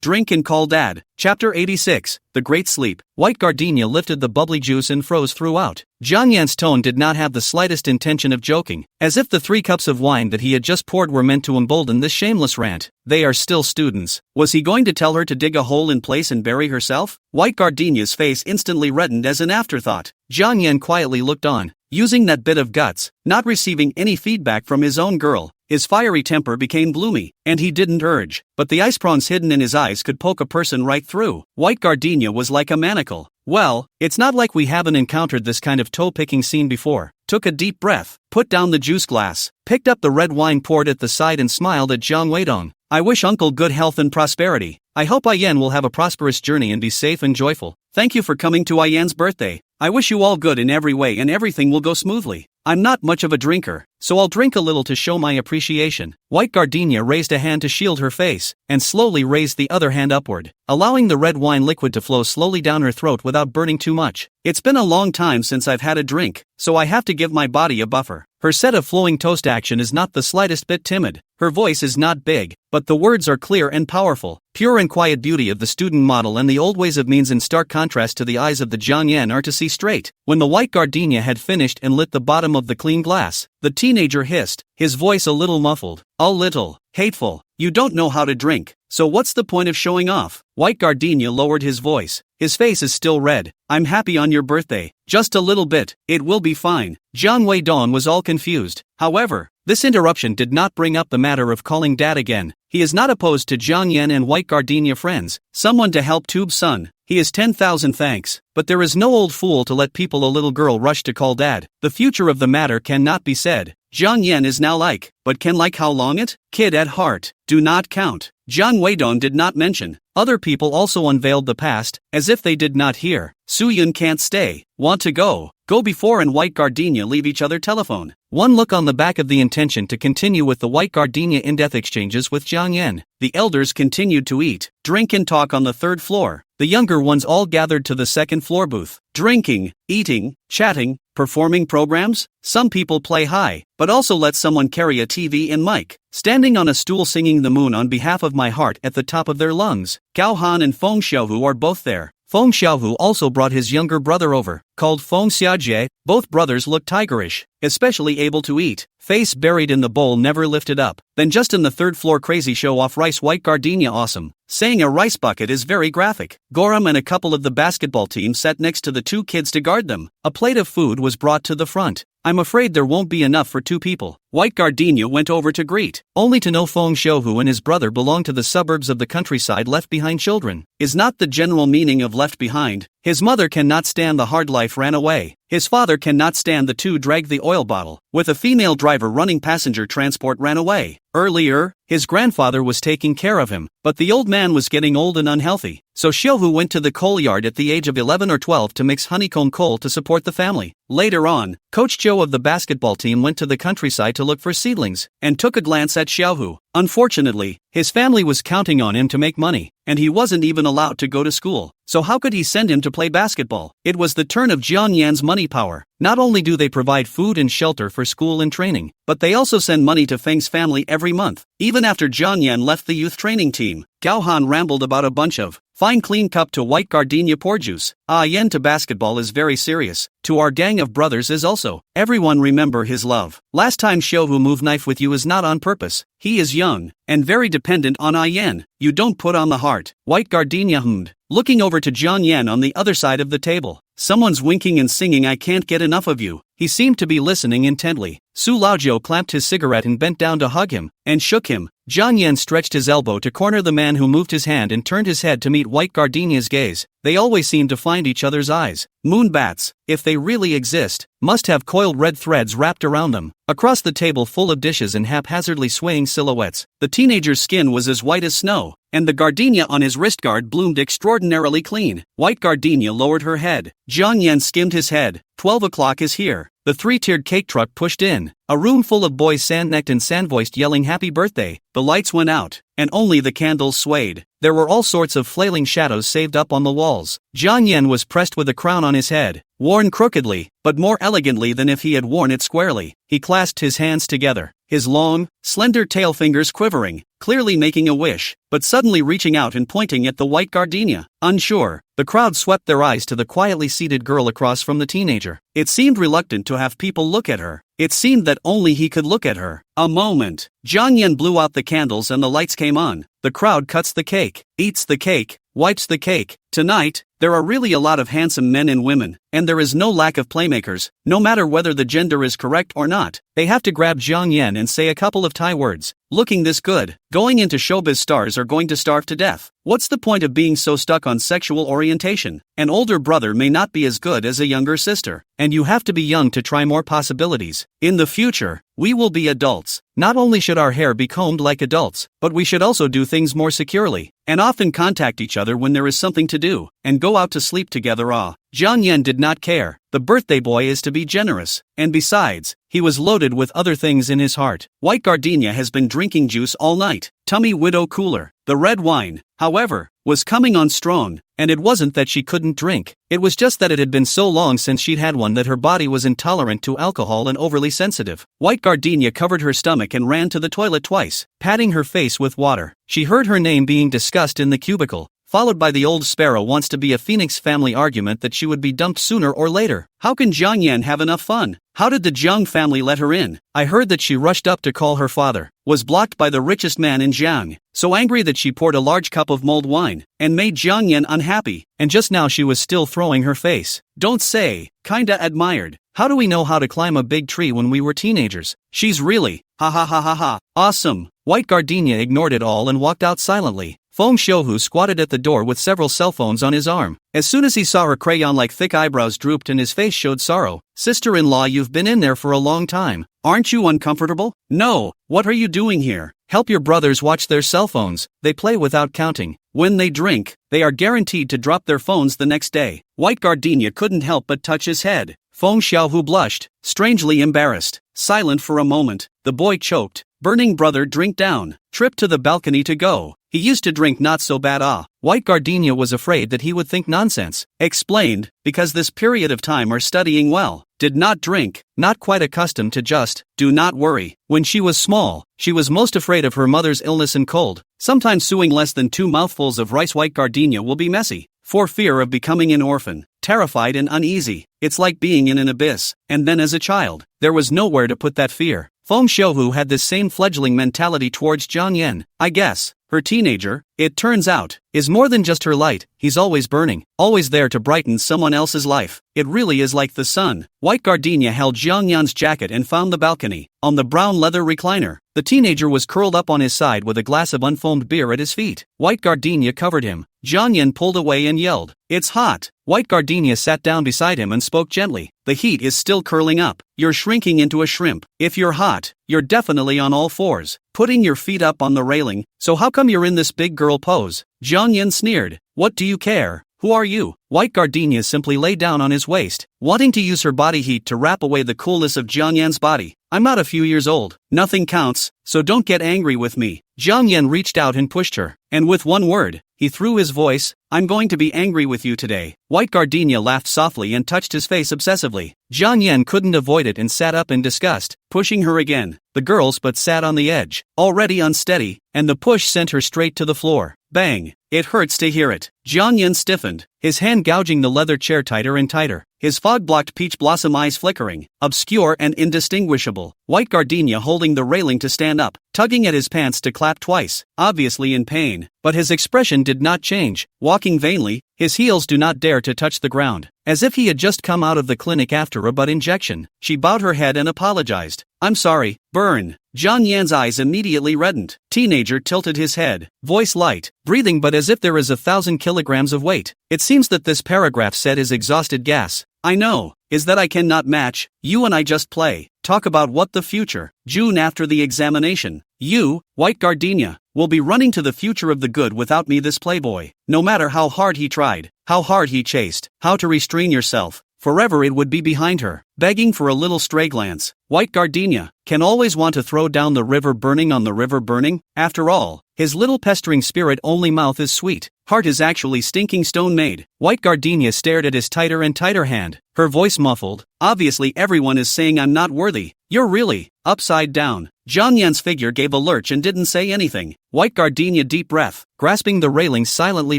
drink and call dad. Chapter 86, The Great Sleep. White Gardenia lifted the bubbly juice and froze throughout. Jiang Yan's tone did not have the slightest intention of joking, as if the 3 cups of wine that he had just poured were meant to embolden this shameless rant. They are still students. Was he going to tell her to dig a hole in place and bury herself? White Gardenia's face instantly reddened as an afterthought. Jiang Yan quietly looked on, using that bit of guts, not receiving any feedback from his own girl. His fiery temper became gloomy, and he didn't urge, but the ice prawns hidden in his eyes could poke a person right through. White Gardenia was like a manacle. Well, it's not like we haven't encountered this kind of toe-picking scene before. Took a deep breath, put down the juice glass, picked up the red wine poured at the side and smiled at Jiang Weidong. I wish Uncle good health and prosperity. I hope Yen will have a prosperous journey and be safe and joyful. Thank you for coming to Yen's birthday. I wish you all good in every way and everything will go smoothly. I'm not much of a drinker, so I'll drink a little to show my appreciation. White Gardenia raised a hand to shield her face, and slowly raised the other hand upward, allowing the red wine liquid to flow slowly down her throat without burning too much. It's been a long time since I've had a drink, so I have to give my body a buffer. Her set of flowing toast action is not the slightest bit timid. Her voice is not big, but the words are clear and powerful. Pure and quiet beauty of the student model and the old ways of means in stark contrast to the eyes of the Jiangyan are to see straight. When the white gardenia had finished and lit the bottom of the clean glass, the teenager hissed, his voice a little muffled, a little hateful. You don't know how to drink, so what's the point of showing off? White Gardenia lowered his voice. His face is still red. I'm happy on your birthday. Just a little bit, it will be fine. Jiang Weidong was all confused. However, this interruption did not bring up the matter of calling dad again. He is not opposed to Jiang Yan and White Gardenia friends, someone to help Tube's son. He is 10,000 thanks, but there is no old fool to let people a little girl rush to call dad. The future of the matter cannot be said. Jiang Yan is now but can how long it? Kid at heart, do not count. Jiang Weidong did not mention. Other people also unveiled the past, as if they did not hear. Su Yun can't stay. Want to go? Go before and White Gardenia leave each other telephone. One look on the back of the intention to continue with the White Gardenia in-depth exchanges with Jiang Yan. The elders continued to eat, drink and talk on the third floor. The younger ones all gathered to the second floor booth. Drinking, eating, chatting, performing programs. Some people play high, but also let someone carry a TV and mic. Standing on a stool singing The Moon on behalf of my heart at the top of their lungs. Gao Han and Feng Xiaohu are both there. Feng Xiaohu also brought his younger brother over, called Feng Xiaojie. Both brothers look tigerish, especially able to eat, face buried in the bowl never lifted up. Then just in the third floor crazy show off rice White Gardenia awesome. Saying a rice bucket is very graphic. Goram and a couple of the basketball team sat next to the two kids to guard them. A plate of food was brought to the front. I'm afraid there won't be enough for two people. White Gardenia went over to greet, only to know Feng Xiaohu and his brother belong to the suburbs of the countryside left behind children. Is not the general meaning of left behind. His mother cannot stand the hard life ran away. His father cannot stand the two dragged the oil bottle. With a female driver running passenger transport ran away. Earlier, his grandfather was taking care of him, but the old man was getting old and unhealthy. So Xiaohu went to the coal yard at the age of 11 or 12 to mix honeycomb coal to support the family. Later on, Coach Joe of the basketball team went to the countryside to look for seedlings, and took a glance at Xiaohu. Unfortunately, his family was counting on him to make money, and he wasn't even allowed to go to school. So how could he send him to play basketball? It was the turn of Jiang Yan's money power. Not only do they provide food and shelter for school and training, but they also send money to Feng's family every month. Even after Jiang Yan left the youth training team, Gao Han rambled about a bunch of fine clean cup to White Gardenia pour juice. Yen to basketball is very serious. To our gang of brothers is also. Everyone remember his love. Last time Xiaohu moved knife with you is not on purpose. He is young, and very dependent on Yen. You don't put on the heart. White Gardenia hummed, looking over to Jiang Yan on the other side of the table. Someone's winking and singing I can't get enough of you. He seemed to be listening intently. Su Laojiu clamped his cigarette and bent down to hug him, and shook him. Jiang Yan stretched his elbow to corner the man who moved his hand and turned his head to meet White Gardenia's gaze. They always seem to find each other's eyes. Moonbats, if they really exist, must have coiled red threads wrapped around them. Across the table full of dishes and haphazardly swaying silhouettes, the teenager's skin was as white as snow, and the gardenia on his wrist guard bloomed extraordinarily clean. White Gardenia lowered her head. Jiang Yan skimmed his head. 12 o'clock is here. The three-tiered cake truck pushed in. A room full of boys sand-necked and sand-voiced yelling happy birthday. The lights went out, and only the candles swayed. There were all sorts of flailing shadows saved up on the walls. Jiang Yan was pressed with a crown on his head, worn crookedly, but more elegantly than if he had worn it squarely. He clasped his hands together, his long, slender tail fingers quivering, clearly making a wish, but suddenly reaching out and pointing at the White Gardenia. Unsure, the crowd swept their eyes to the quietly seated girl across from the teenager. It seemed reluctant to have people look at her. It seemed that only he could look at her. A moment. Jiang Yan blew out the candles and the lights came on. The crowd cuts the cake, eats the cake, wipes the cake. Tonight, there are really a lot of handsome men and women, and there is no lack of playmakers, no matter whether the gender is correct or not. They have to grab Jiang Yan and say a couple of Thai words. Looking this good, going into showbiz stars are going to starve to death. What's the point of being so stuck on sexual orientation? An older brother may not be as good as a younger sister, and you have to be young to try more possibilities. In the future, we will be adults. Not only should our hair be combed like adults, but we should also do things more securely, and often contact each other when there is something to do, and go out to sleep together. Jiang Yan did not care. The birthday boy is to be generous, and besides, he was loaded with other things in his heart. White Gardenia has been drinking juice all night. Tummy Widow Cooler. The red wine, however, was coming on strong, and it wasn't that she couldn't drink. It was just that it had been so long since she'd had one that her body was intolerant to alcohol and overly sensitive. White Gardenia covered her stomach and ran to the toilet twice, patting her face with water. She heard her name being discussed in the cubicle, followed by the old sparrow wants to be a Phoenix family argument that she would be dumped sooner or later. How can Jiang Yan have enough fun? How did the Jiang family let her in? I heard that she rushed up to call her father, was blocked by the richest man in Jiang, so angry that she poured a large cup of mulled wine, and made Jiang Yan unhappy, and just now she was still throwing her face. Don't say, kinda admired. How do we know how to climb a big tree when we were teenagers? She's really, ha ha ha ha ha, awesome. White Gardenia ignored it all and walked out silently. Feng Shouhu squatted at the door with several cell phones on his arm. As soon as he saw her crayon-like thick eyebrows drooped and his face showed sorrow. Sister-in-law, you've been in there for a long time. Aren't you uncomfortable? No, what are you doing here? Help your brothers watch their cell phones. They play without counting. When they drink, they are guaranteed to drop their phones the next day. White Gardenia couldn't help but touch his head. Feng Xiaohu blushed, strangely embarrassed. Silent for a moment, the boy choked. Burning brother, drink down. Trip to the balcony to go. He used to drink not so bad. White Gardenia was afraid that he would think nonsense. Explained, because this period of time are studying well. Did not drink, not quite accustomed to just, do not worry. When she was small, she was most afraid of her mother's illness and cold. Sometimes suing less than 2 mouthfuls of rice. White Gardenia will be messy. For fear of becoming an orphan. Terrified and uneasy. It's like being in an abyss. And then as a child, there was nowhere to put that fear. Feng Shouhu had this same fledgling mentality towards Jiang Yan. I guess, her teenager, it turns out, is more than just her light. He's always burning, always there to brighten someone else's life. It really is like the sun. White Gardenia held Jiang Yan's jacket and found the balcony. On the brown leather recliner, the teenager was curled up on his side with a glass of unfoamed beer at his feet. White Gardenia covered him. Jiang Yan pulled away and yelled, "It's hot!" White Gardenia sat down beside him and spoke gently. The heat is still curling up. You're shrinking into a shrimp. If you're hot, you're definitely on all fours, putting your feet up on the railing. So how come you're in this big girl pose? Jiang Yan sneered. What do you care? Who are you? White Gardenia simply lay down on his waist, wanting to use her body heat to wrap away the coolness of Jiang Yan's body. I'm not a few years old. Nothing counts, so don't get angry with me. Jiang Yan reached out and pushed her, and with one word, he threw his voice, I'm going to be angry with you today. White Gardenia laughed softly and touched his face obsessively. Jiang Yan couldn't avoid it and sat up in disgust, pushing her again. The girls but sat on the edge, already unsteady, and the push sent her straight to the floor. Bang! It hurts to hear it. Jiang Yan stiffened, his hand gouging the leather chair tighter and tighter, his fog-blocked peach blossom eyes flickering, obscure and indistinguishable. White Gardenia holding the railing to stand up, tugging at his pants to clap twice, obviously in pain, but his expression did not change. Walking vainly, his heels do not dare to touch the ground, as if he had just come out of the clinic after a butt injection. She bowed her head and apologized. I'm sorry, burn. Jiang Yan's eyes immediately reddened. Teenager tilted his head, voice light, breathing but as if there is 1,000 kilograms of weight. It seems that this paragraph said is exhausted gas. I know, is that I cannot match, you and I just play, talk about what the future, June after the examination. You, White Gardenia, will be running to the future of the good without me, this playboy. No matter how hard he tried, how hard he chased, how to restrain yourself, forever it would be behind her, begging for a little stray glance. White Gardenia can always want to throw down the river burning on the river burning. After all, his little pestering spirit only mouth is sweet, heart is actually stinking stone made. White Gardenia stared at his tighter and tighter hand, her voice muffled. Obviously everyone is saying I'm not worthy. You're really upside down. Jiang Yan's figure gave a lurch and didn't say anything. White Gardenia deep breath, grasping the railing silently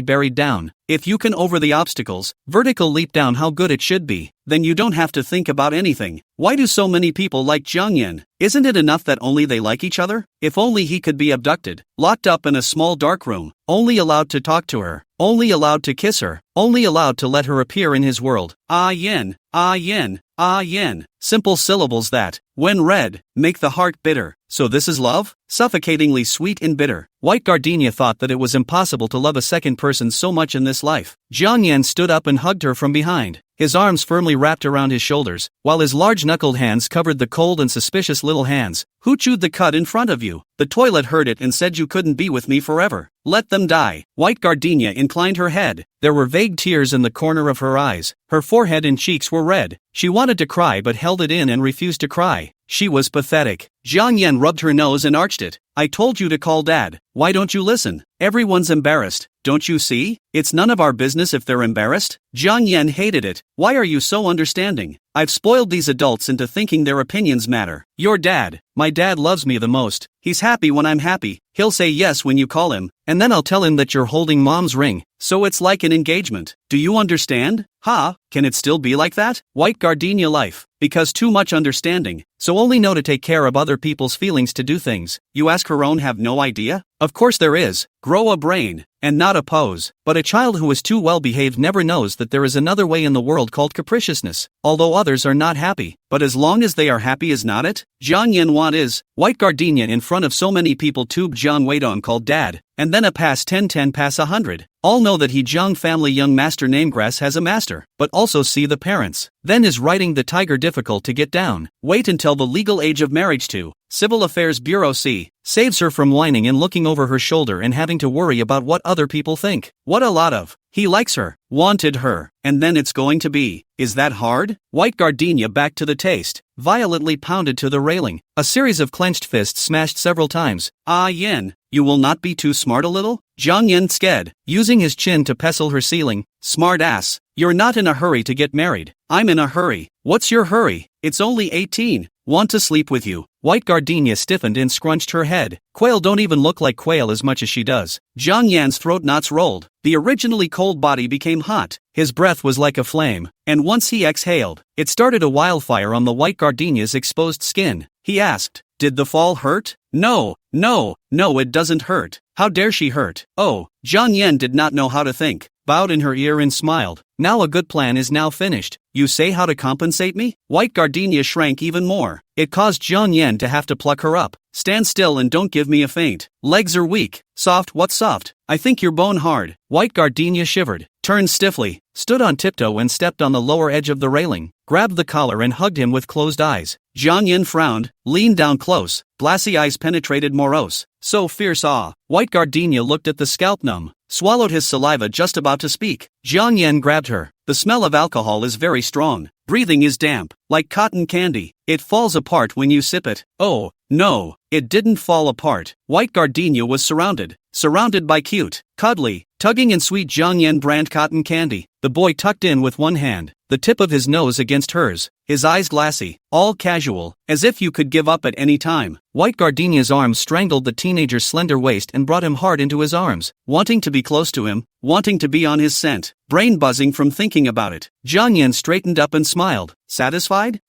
buried down. If you can over the obstacles, vertical leap down how good it should be, then you don't have to think about anything. Why do so many people like Jiang Yan? Isn't it enough that only they like each other? If only he could be abducted, locked up in a small dark room, only allowed to talk to her, only allowed to kiss her, only allowed to let her appear in his world. Ah yen, ah yen, ah yen. Simple syllables that, when read, make the heart bitter. So this is love? Suffocatingly sweet and bitter. White Gardenia thought that it was impossible to love a second person so much in this life. Jiang Yan stood up and hugged her from behind, his arms firmly wrapped around his shoulders, while his large knuckled hands covered the cold and suspicious little hands. Who chewed the cud in front of you? The toilet heard it and said you couldn't be with me forever. Let them die. White Gardenia inclined her head. There were vague tears in the corner of her eyes. Her forehead and cheeks were red. She wanted to cry but held it in and refused to cry. She was pathetic. Jiang Yan rubbed her nose and arched it. I told you to call Dad. Why don't you listen? Everyone's embarrassed. Don't you see? It's none of our business if they're embarrassed. Jiang Yan hated it. Why are you so understanding? I've spoiled these adults into thinking their opinions matter. Your dad. My dad loves me the most. He's happy when I'm happy. He'll say yes when you call him, and then I'll tell him that you're holding mom's ring. So it's like an engagement. Do you understand? Ha, can it still be like that? White gardenia life. Because too much understanding. So only know to take care of other people's feelings to do things. You ask her own have no idea? Of course there is. Grow a brain. And not a pose. But a child who is too well behaved never knows that there is another way in the world called capriciousness. Although others are not happy. But as long as they are happy is not it? Jiang Yanwan is. White gardenia in front of so many people tube Jiang Weidong called Dad. And then a pass 10 pass 100. All know that he Jiang family young master namegrass has a master. But also see the parents. Then is riding the tiger difficult to get down. Wait until the legal age of marriage to. Civil Affairs Bureau C. Saves her from whining and looking over her shoulder and having to worry about what other people think. What a lot of. He likes her. Wanted her. And then it's going to be. Is that hard? White gardenia back to the taste. Violently pounded to the railing. A series of clenched fists smashed several times. Ah Yen. You will not be too smart a little? Jiang Yen sked, using his chin to pestle her ceiling. Smart ass. You're not in a hurry to get married. I'm in a hurry. What's your hurry? It's only 18. Want to sleep with you. White gardenia stiffened and scrunched her head. Quail don't even look like quail as much as she does. Jiang Yan's throat knots rolled. The originally cold body became hot. His breath was like a flame. And once he exhaled, it started a wildfire on the white gardenia's exposed skin. He asked, did the fall hurt? No, it doesn't hurt. How dare she hurt? Oh, Jiang Yan did not know how to think. Bowed in her ear and smiled. Now a good plan is now finished. You say how to compensate me? White gardenia shrank even more. It caused Jiang Yan to have to pluck her up. Stand still and don't give me a feint. Legs are weak. Soft, what's soft? I think you're bone hard. White gardenia shivered, turned stiffly, stood on tiptoe and stepped on the lower edge of the railing, grabbed the collar and hugged him with closed eyes. Jiang Yan frowned, leaned down close, glassy eyes penetrated morose. So fierce awe. White gardenia looked at the scalp numb, swallowed his saliva just about to speak. Jiang Yan grabbed her. The smell of alcohol is very strong. Breathing is damp, like cotton candy. It falls apart when you sip it. Oh, no, it didn't fall apart. White gardenia was surrounded by cute, cuddly, tugging and sweet Jiang Yan brand cotton candy. The boy tucked in with one hand, the tip of his nose against hers, his eyes glassy, all casual, as if you could give up at any time. White gardenia's arms strangled the teenager's slender waist and brought him hard into his arms, wanting to be close to him, wanting to be on his scent, brain buzzing from thinking about it. Jiang Yan straightened up and smiled. Satisfied?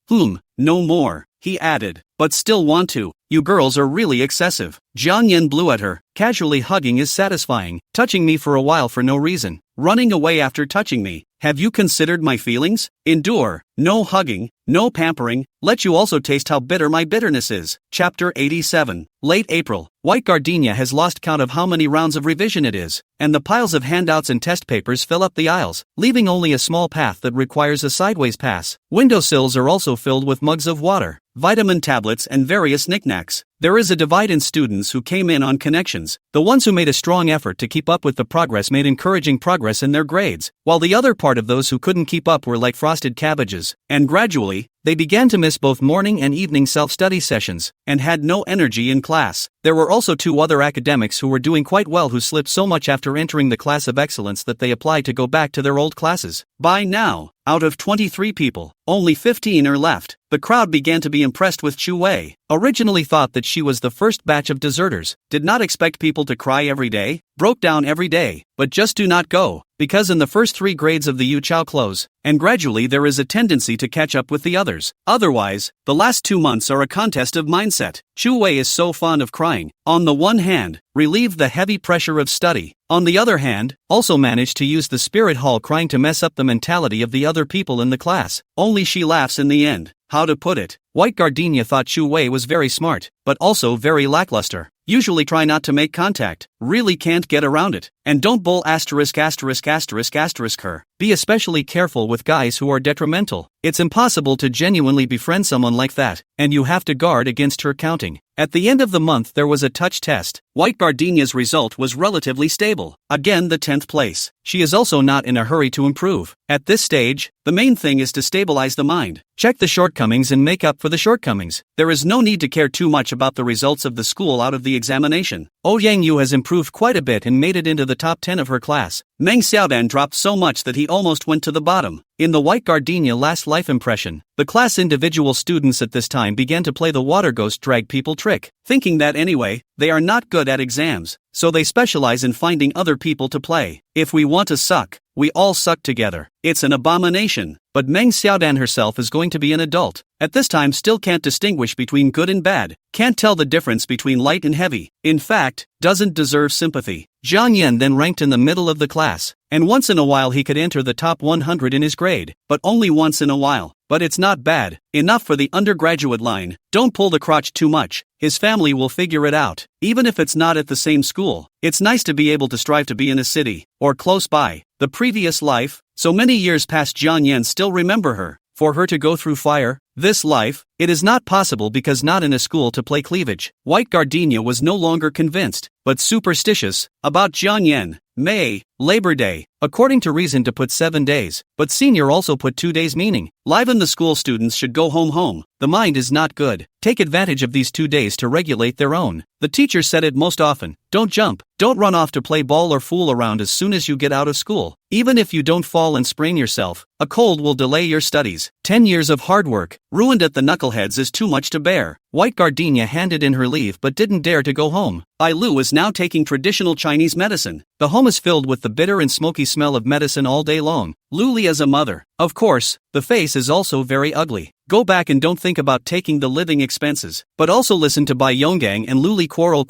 No more, he added. But still want to. You girls are really excessive. Jiang Yan blew at her. Casually hugging is satisfying. Touching me for a while for no reason. Running away after touching me. Have you considered my feelings? Endure. No hugging. No pampering. Let you also taste how bitter my bitterness is. Chapter 87. Late April. White gardenia has lost count of how many rounds of revision it is, and the piles of handouts and test papers fill up the aisles, leaving only a small path that requires a sideways pass. Windowsills are also filled with mugs of water, vitamin tablets and various knickknacks. There is a divide in students who came in on connections. The ones who made a strong effort to keep up with the progress made encouraging progress in their grades, while the other part of those who couldn't keep up were like frosted cabbages, and gradually, they began to miss both morning and evening self-study sessions, and had no energy in class. There were also 2 other academics who were doing quite well who slipped so much after entering the class of excellence that they applied to go back to their old classes. By now, out of 23 people, only 15 are left. The crowd began to be impressed with Chu Wei. Originally thought that she was the first batch of deserters, did not expect people to cry every day, broke down every day, but just do not go, because in the first 3 grades of the Yu Chao close, and gradually there is a tendency to catch up with the others. Otherwise, the last 2 months are a contest of mindset. Chu Wei is so fond of crying. On the one hand, relieved the heavy pressure of study. On the other hand, also managed to use the spirit hall crying to mess up the mentality of the other people in the class. Only she laughs in the end. How to put it? White gardenia thought Chu Wei was very smart, but also very lackluster. Usually try not to make contact, really can't get around it, and don't bull **** her. Be especially careful with guys who are detrimental. It's impossible to genuinely befriend someone like that, and you have to guard against her counting. At the end of the month there was a touch test. White Gardenia's result was relatively stable. Again the 10th place. She is also not in a hurry to improve. At this stage, the main thing is to stabilize the mind. Check the shortcomings and make up for the shortcomings. There is no need to care too much about the results of the school out of the examination. Oh Yang Yu has improved quite a bit and made it into the top 10 of her class. Meng Xiaodan dropped so much that he almost went to the bottom. In the White Gardenia Last Life impression, the class individual students at this time began to play the water ghost drag people trick, thinking that anyway, they are not good at exams, so they specialize in finding other people to play. If we want to suck, we all suck together. It's an abomination. But Meng Xiaodan herself is going to be an adult. At this time still can't distinguish between good and bad. Can't tell the difference between light and heavy. In fact, doesn't deserve sympathy. Zhang Yan then ranked in the middle of the class. And once in a while he could enter the top 100 in his grade. But only once in a while. But it's not bad. Enough for the undergraduate line. Don't pull the crotch too much. His family will figure it out. Even if it's not at the same school. It's nice to be able to strive to be in a city. Or close by. The previous life. So many years past Zhang Yan still remember her. For her to go through fire, this life, it is not possible because not in a school to play cleavage. White Gardenia was no longer convinced, but superstitious, about Zhang Yan. May, Labor Day, according to reason to put 7 days, but senior also put 2 days meaning. Liven the school students should go home. The mind is not good. Take advantage of these 2 days to regulate their own. The teacher said it most often. Don't jump, don't run off to play ball or fool around as soon as you get out of school. Even if you don't fall and sprain yourself, a cold will delay your studies. 10 years of hard work, ruined at the knuckleheads is too much to bear. White Gardenia handed in her leave but didn't dare to go home. Ai Lu is now taking traditional Chinese medicine. The home is filled with the bitter and smoky smell of medicine all day long. Lu Li as a mother. Of course, the face is also very ugly. Go back and don't think about taking the living expenses, but also listen to Bai Yonggang and Lu Li quarrel.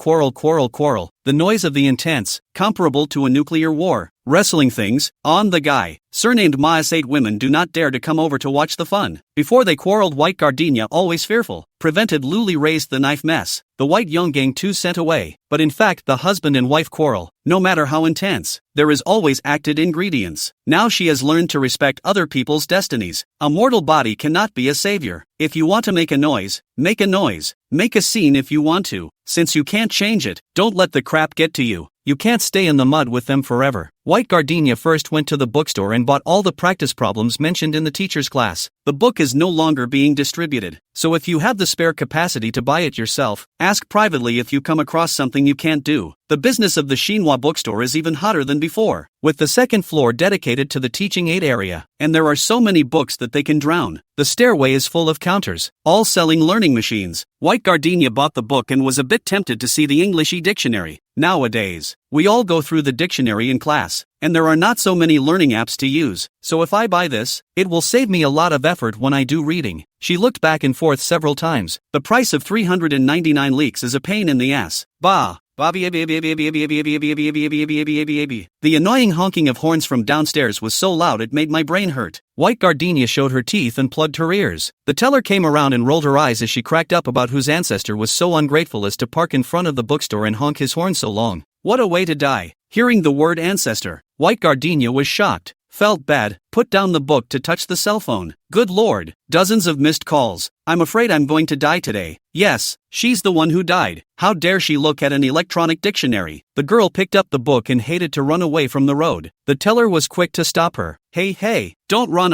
The noise of the intense, comparable to a nuclear war. Wrestling things, on the guy, surnamed Ma's 8 women do not dare to come over to watch the fun. Before they quarreled White Gardenia always fearful, prevented Lu Li raised the knife mess. The White Yonggang too sent away, but in fact the husband and wife quarrel, no matter how intense, there is always acted ingredients. Now she has learned to respect other people's destinies. A mortal body cannot be a savior. If you want to make a noise, make a noise. Make a scene if you want to. Since you can't change it, don't let the crap get to you. You can't stay in the mud with them forever. White Gardenia first went to the bookstore and bought all the practice problems mentioned in the teacher's class. The book is no longer being distributed, so if you have the spare capacity to buy it yourself, ask privately if you come across something you can't do. The business of the Xinhua bookstore is even hotter than before, with the second floor dedicated to the teaching aid area, and there are so many books that they can drown. The stairway is full of counters, all selling learning machines. White Gardenia bought the book and was a bit tempted to see the English dictionary. Nowadays, we all go through the dictionary in class, and there are not so many learning apps to use, so if I buy this, it will save me a lot of effort when I do reading. She looked back and forth several times. The price of 399 leeks is a pain in the ass. Bah! The annoying honking of horns from downstairs was so loud it made my brain hurt. White Gardenia showed her teeth and plugged her ears. The teller came around and rolled her eyes as she cracked up about whose ancestor was so ungrateful as to park in front of the bookstore and honk his horn so long. What a way to die. Hearing the word ancestor, White Gardenia was shocked, felt bad, put down the book to touch the cell phone. Good lord, dozens of missed calls. I'm afraid I'm going to die today. Yes, she's the one who died. How dare she look at an electronic dictionary? The girl picked up the book and hated to run away from the road. The teller was quick to stop her. Hey, don't run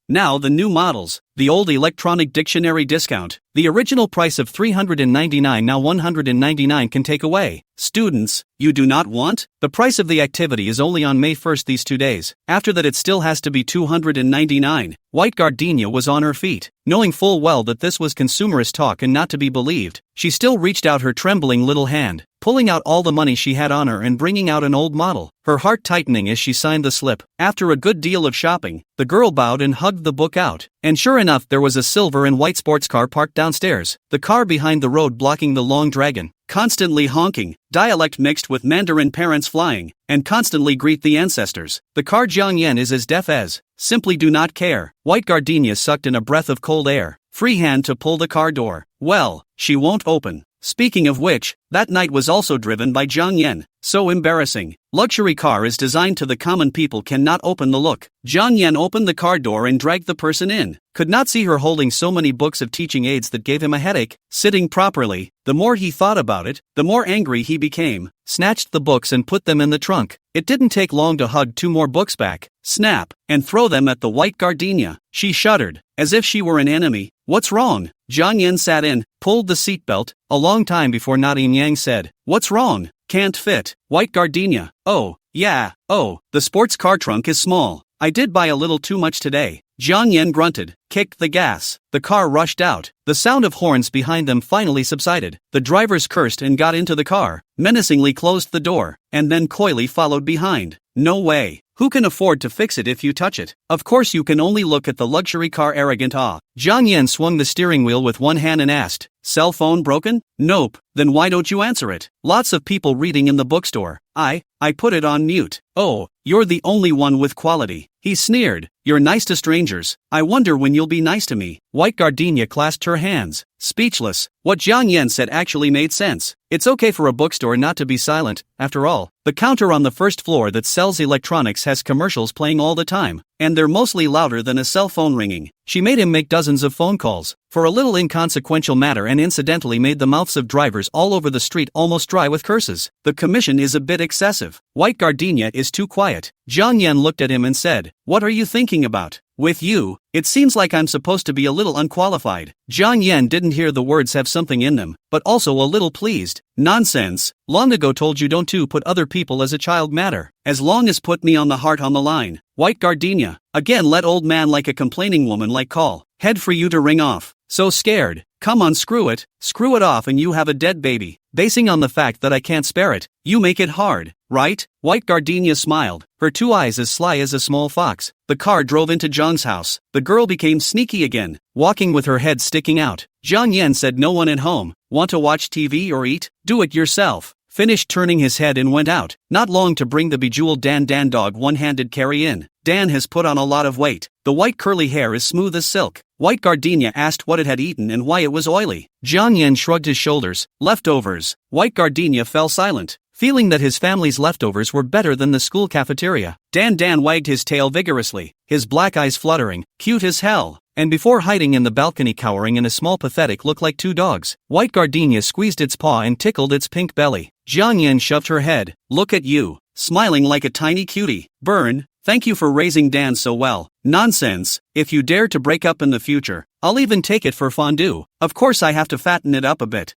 Now the new models. The old electronic dictionary discount. The original price of $399 now $199 can take away. Students, you do not want? The price of the activity is only on May 1st these 2 days. After that it still has to be $299. White Gardenia was on her feet. Knowing full well that this was consumerist talk and not to be believed, she still reached out her trembling little hand, pulling out all the money she had on her and bringing out an old model, her heart tightening as she signed the slip. After a good deal of shopping, the girl bowed and hugged the book out. And sure enough there was a silver and white sports car parked downstairs, the car behind the road blocking the long dragon, constantly honking, dialect mixed with Mandarin parents flying, and constantly greet the ancestors. The car Zhang Yan is as deaf as, simply do not care. White Gardenia sucked in a breath of cold air, free hand to pull the car door. Well, she won't open. Speaking of which, that night was also driven by Jiang Yan. So embarrassing. Luxury car is designed to the common people cannot open the look. Jiang Yan opened the car door and dragged the person in. Could not see her holding so many books of teaching aids that gave him a headache. Sitting properly, the more he thought about it, the more angry he became. Snatched the books and put them in the trunk. It didn't take long to hug 2 more books back, snap, and throw them at the white gardenia. She shuddered, as if she were an enemy. What's wrong? Jiang Yan sat in, pulled the seatbelt, a long time before nodding. Yang said, what's wrong? Can't fit. White gardenia. Oh, yeah, the sports car trunk is small. I did buy a little too much today. Jiang Yan grunted, kicked the gas. The car rushed out. The sound of horns behind them finally subsided. The drivers cursed and got into the car, menacingly closed the door, and then coyly followed behind. No way. Who can afford to fix it if you touch it? Of course you can only look at the luxury car arrogant awe. Jiang Yan swung the steering wheel with one hand and asked, cell phone broken? Nope. Then why don't you answer it? Lots of people reading in the bookstore. I put it on mute. Oh, you're the only one with quality. He sneered. You're nice to strangers. I wonder when you'll be nice to me. White gardenia clasped her hands, speechless. What Jiang Yan said actually made sense. It's okay for a bookstore not to be silent, after all. The counter on the first floor that sells electronics has commercials playing all the time, and they're mostly louder than a cell phone ringing. She made him make dozens of phone calls, for a little inconsequential matter, and incidentally made the mouths of drivers all over the street almost dry with curses. The commission is a bit excessive. White gardenia is too quiet. Jiang Yan looked at him and said, what are you thinking about? With you, it seems like I'm supposed to be a little unqualified. Jiang Yan didn't hear the words have something in them, but also a little pleased. Nonsense. Long ago told you don't to put other people as a child matter. As long as put me on the heart on the line. White gardenia. Again let old man like a complaining woman like call. Head for you to ring off. So scared. Come on, screw it off and you have a dead baby. Basing on the fact that I can't spare it, you make it hard, right? White gardenia smiled, her 2 eyes as sly as a small fox. The car drove into Zhang's house. The girl became sneaky again, walking with her head sticking out. Jiang Yan said, no one at home. Want to watch TV or eat? Do it yourself. Finished turning his head and went out. Not long to bring the bejeweled Dan dog one-handed carry in. Dan has put on a lot of weight. The white curly hair is smooth as silk. White gardenia asked what it had eaten and why it was oily. Jiang Yan shrugged his shoulders. Leftovers. White gardenia fell silent, feeling that his family's leftovers were better than the school cafeteria. Dan wagged his tail vigorously, his black eyes fluttering, cute as hell. And before hiding in the balcony cowering in a small pathetic look like 2 dogs, White gardenia squeezed its paw and tickled its pink belly. Jiang Yan shoved her head. Look at you, smiling like a tiny cutie. Burn. Thank you for raising Dan so well. Nonsense. If you dare to break up in the future, I'll even take it for fondue. Of course I have to fatten it up a bit.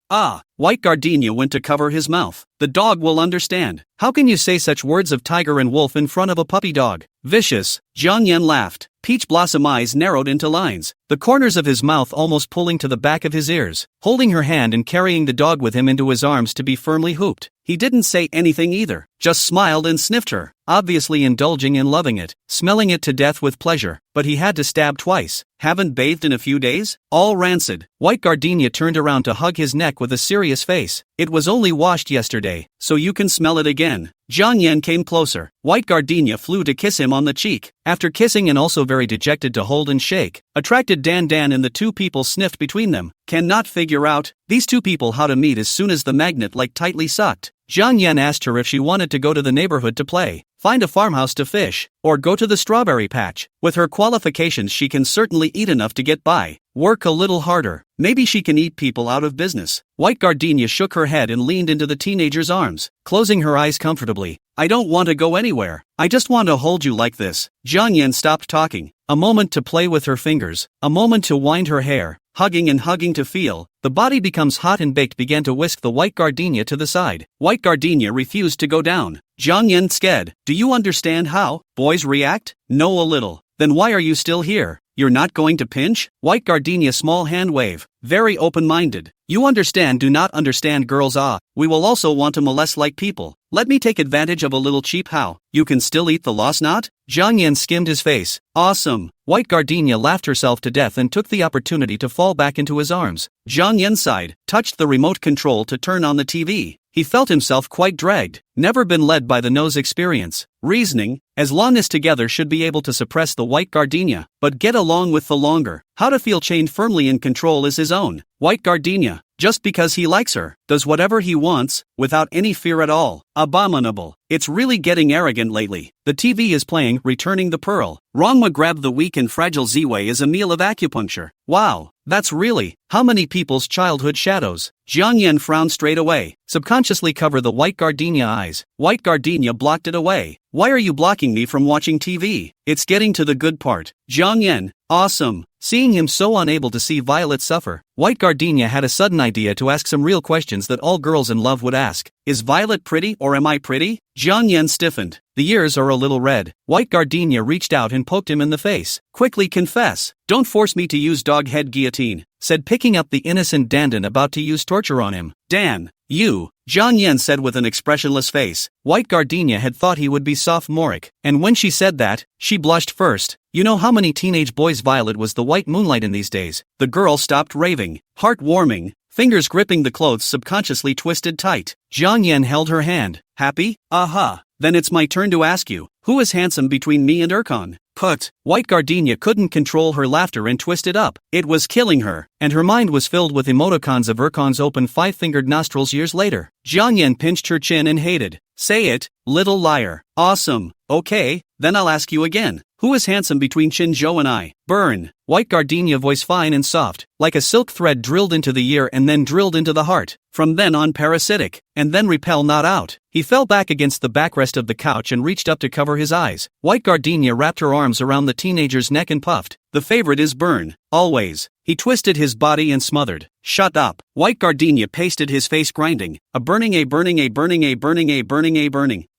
White gardenia went to cover his mouth. The dog will understand. How can you say such words of tiger and wolf in front of a puppy dog? Vicious. Jiang Yan laughed. Peach blossom eyes narrowed into lines, the corners of his mouth almost pulling to the back of his ears. Holding her hand and carrying the dog with him into his arms to be firmly hooped. He didn't say anything either, just smiled and sniffed her, obviously indulging and loving it, smelling it to death with pleasure. But he had to stab twice. Haven't bathed in a few days? All rancid. White gardenia turned around to hug his neck with a serious face. It was only washed yesterday, so you can smell it again. Jiang Yan came closer. White gardenia flew to kiss him on the cheek. After kissing and also very dejected to hold and shake, attracted Dan and the 2 people sniffed between them. Cannot figure out, these 2 people how to meet as soon as the magnet like tightly sucked. Jiang Yan asked her if she wanted to go to the neighborhood to play, find a farmhouse to fish, or go to the strawberry patch. With her qualifications she can certainly eat enough to get by. Work a little harder. Maybe she can eat people out of business. White gardenia shook her head and leaned into the teenager's arms, closing her eyes comfortably. I don't want to go anywhere. I just want to hold you like this. Jiang Yan stopped talking. A moment to play with her fingers. A moment to wind her hair. Hugging and hugging to feel. The body becomes hot and baked began to whisk the white gardenia to the side. White gardenia refused to go down. Jiang Yan sked. Do you understand how boys react? No, a little. Then why are you still here? You're not going to pinch? White gardenia small hand wave. Very open-minded. You understand, do not understand girls. We will also want to molest like people. Let me take advantage of a little cheap how. You can still eat the lost knot? Jiang Yan skimmed his face. Awesome. White gardenia laughed herself to death and took the opportunity to fall back into his arms. Jiang Yan sighed, touched the remote control to turn on the TV. He felt himself quite dragged. Never been led by the nose experience. Reasoning, as long as together should be able to suppress the white gardenia, but get along with the longer. How to feel chained firmly in control is his own. White gardenia. Just because he likes her, does whatever he wants, without any fear at all. Abominable. It's really getting arrogant lately. The TV is playing Returning the Pearl. Rongma grabbed the weak and fragile Ziwei as a meal of acupuncture. Wow, that's really how many people's childhood shadows. Jiang Yan frowned straight away. Subconsciously cover the white gardenia eyes. White gardenia blocked it away. Why are you blocking me from watching TV? It's getting to the good part. Jiang Yan, awesome. Seeing him so unable to see Violet suffer, White Gardenia had a sudden idea to ask some real questions that all girls in love would ask. Is Violet pretty or am I pretty? Jiang Yan stiffened. The ears are a little red. White Gardenia reached out and poked him in the face. Quickly confess. Don't force me to use dog head guillotine, said picking up the innocent Dandan about to use torture on him. Dan, you, Jiang Yan said with an expressionless face. White Gardenia had thought he would be sophomoric, and when she said that, she blushed first. You know how many teenage boys Violet was the white moonlight in these days. The girl stopped raving. Heartwarming. Fingers gripping the clothes subconsciously twisted tight. Jiang Yan held her hand. Happy? Aha. Then it's my turn to ask you, who is handsome between me and Erkan? Put. White Gardenia couldn't control her laughter and twisted up. It was killing her, and her mind was filled with emoticons of Erkan's open five-fingered nostrils years later. Jiang Yan pinched her chin and hated. Say it, little liar. Awesome. Okay, then I'll ask you again. Who is handsome between Chin Zhou and I? Burn. White Gardenia voice fine and soft, like a silk thread drilled into the ear and then drilled into the heart. From then on parasitic, and then repel not out. He fell back against the backrest of the couch and reached up to cover his eyes. White Gardenia wrapped her arms around the teenager's neck and puffed. The favorite is burn. Always. He twisted his body and smothered. Shut up. White Gardenia pasted his face grinding. A burning.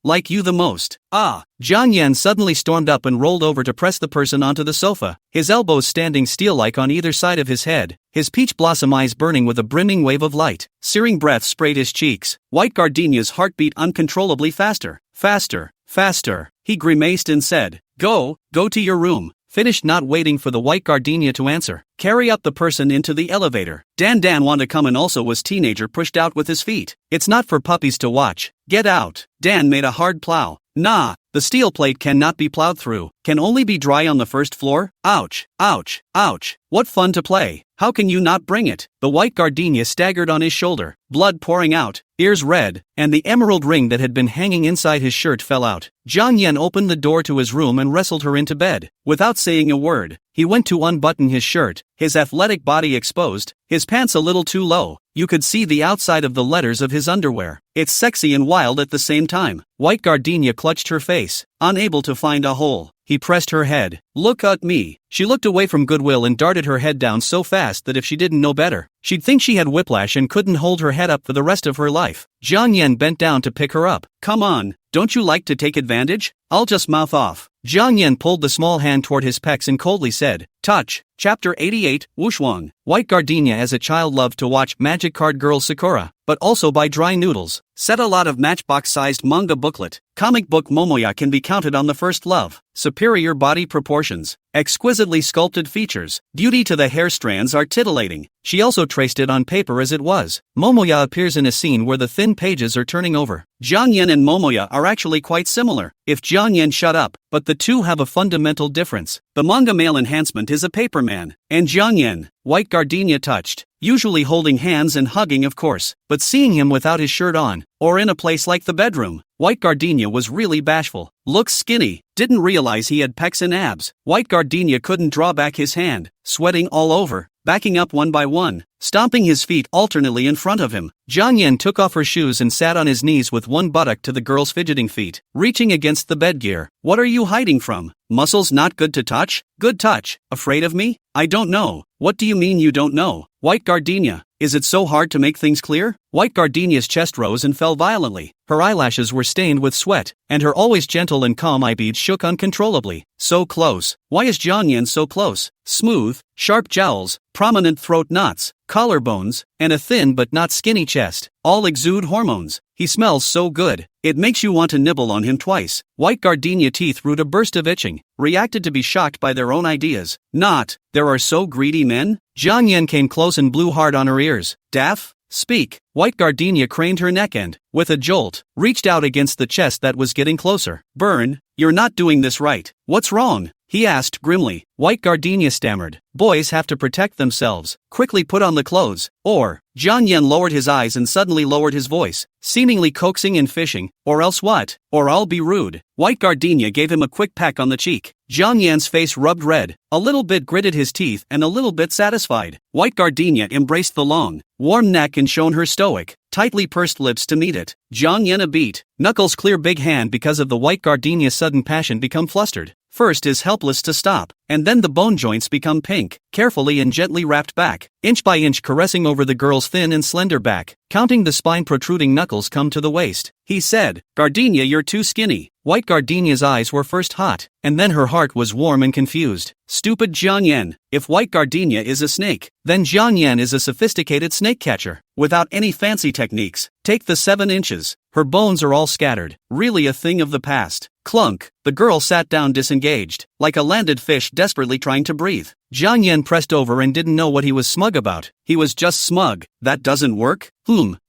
Like you the most. Ah. Jiang Yan suddenly stormed up and rolled over to press the person onto the sofa, his elbows standing steel-like on either side of his head, his peach blossom eyes burning with a brimming wave of light. Searing breath sprayed his cheeks. White Gardenia's heart beat uncontrollably faster. Faster. Faster. He grimaced and said, Go to your room. Finished not waiting for the White Gardenia to answer. Carry up the person into the elevator. Dan want to come and also was teenager pushed out with his feet. It's not for puppies to watch. Get out. Dan made a hard plow. Nah, the steel plate cannot be plowed through. Can only be dry on the first floor? Ouch, ouch, ouch. What fun to play. How can you not bring it? The White Gardenia staggered on his shoulder, blood pouring out, ears red, and the emerald ring that had been hanging inside his shirt fell out. Jiang Yan opened the door to his room and wrestled her into bed. Without saying a word, he went to unbutton his shirt, his athletic body exposed, his pants a little too low. You could see the outside of the letters of his underwear. It's sexy and wild at the same time. White Gardenia clutched her face, unable to find a hole. He pressed her head. Look at me. She looked away from Goodwill and darted her head down so fast that if she didn't know better, she'd think she had whiplash and couldn't hold her head up for the rest of her life. Jiang Yan bent down to pick her up. Come on, don't you like to take advantage? I'll just mouth off. Jiang Yan pulled the small hand toward his pecs and coldly said, Touch. Chapter 88, Wushuang. White Gardenia as a child loved to watch Magic Card Girl Sakura, but also buy dry noodles. Set a lot of matchbox-sized manga booklet. Comic book Momoya can be counted on the first love. Superior body proportions. Exquisitely sculpted features. Beauty to the hair strands are titillating. She also traced it on paper as it was. Momoya appears in a scene where the thin pages are turning over. Jiang Yan and Momoya are actually quite similar, if Jiang Yan shut up, but the two have a fundamental difference. The manga male enhancement is a paperman, and Jiang Yan, White Gardenia touched, usually holding hands and hugging of course, but seeing him without his shirt on, or in a place like the bedroom, White Gardenia was really bashful. Looks skinny, didn't realize he had pecs and abs. White Gardenia couldn't draw back his hand, sweating all over, backing up one by one, stomping his feet alternately in front of him. Jiang Yan took off her shoes and sat on his knees with one buttock to the girl's fidgeting feet, reaching against the bed gear. What are you hiding from? Muscles not good to touch? Good touch. Afraid of me? I don't know. What do you mean you don't know? White Gardenia, is it so hard to make things clear? White Gardenia's chest rose and fell violently. Her eyelashes were stained with sweat, and her always gentle and calm eye beads shook uncontrollably. So close. Why is Jiang Yan so close? Smooth, sharp jowls, prominent throat knots, collarbones, and a thin but not skinny chest. All exude hormones. He smells so good. It makes you want to nibble on him twice. White Gardenia teeth root a burst of itching, reacted to be shocked by their own ideas. Not, there are so greedy men? Jiang Yan came close and blew hard on her ears. Daff? Speak. White Gardenia craned her neck and, with a jolt, reached out against the chest that was getting closer. Burn. you're not doing this right. What's wrong? He asked grimly. White Gardenia stammered. Boys have to protect themselves. Quickly put on the clothes. Or, Jiang Yan lowered his eyes and suddenly lowered his voice, seemingly coaxing and fishing. Or else what? Or I'll be rude. White Gardenia gave him a quick peck on the cheek. Jiang Yan's face rubbed red, a little bit gritted his teeth and a little bit satisfied. White Gardenia embraced the long, warm neck and shone her stoic, tightly pursed lips to meet it. Jiang Yan a beat. Knuckles' clear big hand because of the White Gardenia's sudden passion become flustered. First is helpless to stop, and then the bone joints become pink, carefully and gently wrapped back, inch by inch caressing over the girl's thin and slender back, counting the spine protruding knuckles come to the waist. He said, Gardenia, you're too skinny. White Gardenia's eyes were first hot, and then her heart was warm and confused. Stupid Jiang Yan. If White Gardenia is a snake, then Jiang Yan is a sophisticated snake catcher, without any fancy techniques. Take the 7 inches. Her bones are all scattered, really a thing of the past. Clunk. The girl sat down disengaged, like a landed fish desperately trying to breathe. Jiang Yan pressed over and didn't know what he was smug about. He was just smug. That doesn't work?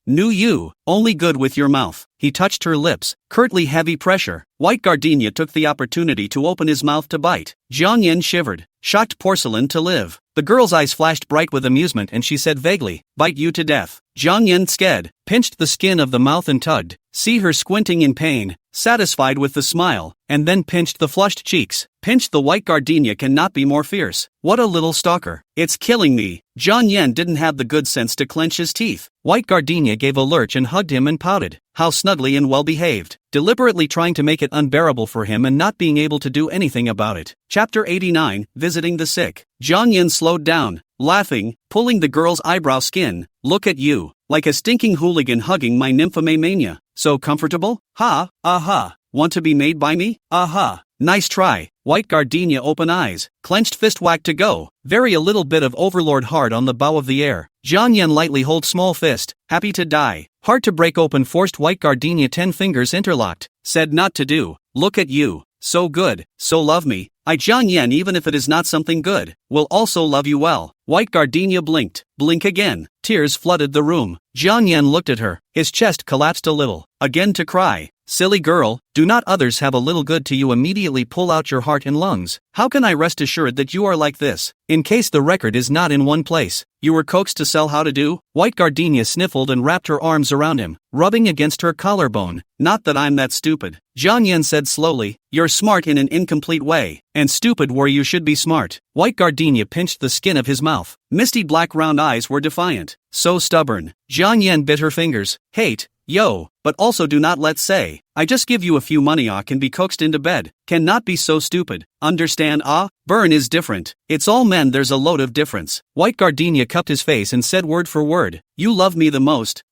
Knew you. Only good with your mouth. He touched her lips, curtly heavy pressure. White Gardenia took the opportunity to open his mouth to bite. Jiang Yan shivered. Shocked porcelain to live. The girl's eyes flashed bright with amusement and she said vaguely, bite you to death. Jiang Yan sked, pinched the skin of the mouth and tugged. See her squinting in pain, satisfied with the smile, and then pinched the flushed cheeks. Pinched the White Gardenia cannot be more fierce. What a little stalker. It's killing me. Jiang Yan didn't have the good sense to clench his teeth. White Gardenia gave a lurch and hugged him and pouted. How snugly and well behaved. Deliberately trying to make it unbearable for him and not being able to do anything about it. Chapter 89, Visiting the Sick. Jiang Yan slowed down, laughing, pulling the girl's eyebrow skin. Look at you. Like a stinking hooligan hugging my nymphomania. So comfortable? Ha, aha. Want to be made by me? Aha. Nice try. White Gardenia open eyes, clenched fist whack to go. Very a little bit of overlord hard on the bow of the air. Jiang Yan lightly hold small fist, happy to die. Hard to break open forced White Gardenia 10 fingers interlocked. Said not to do. Look at you. So good, so love me. I Jiang Yan even if it is not something good, will also love you well. White Gardenia blinked. Blink again. Tears flooded the room. Jiang Yan looked at her. His chest collapsed a little. Again to cry. Silly girl, do not others have a little good to you immediately pull out your heart and lungs? How can I rest assured that you are like this? In case the record is not in one place, you were coaxed to sell how to do? White Gardenia sniffled and wrapped her arms around him, rubbing against her collarbone. Not that I'm that stupid. Jiang Yan said slowly, you're smart in an incomplete way, and stupid where you should be smart. White Gardenia pinched the skin of his mouth. Misty black round eyes were defiant. So stubborn. Jiang Yan bit her fingers. Hate. Yo, but also do not let's say, I just give you a few money can be coaxed into bed, cannot be so stupid, understand burn is different, it's all men there's a load of difference. White Gardenia cupped his face and said word for word, you love me the most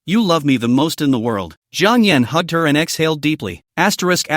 in the world. Jiang Yan hugged her and exhaled deeply. Asterisk.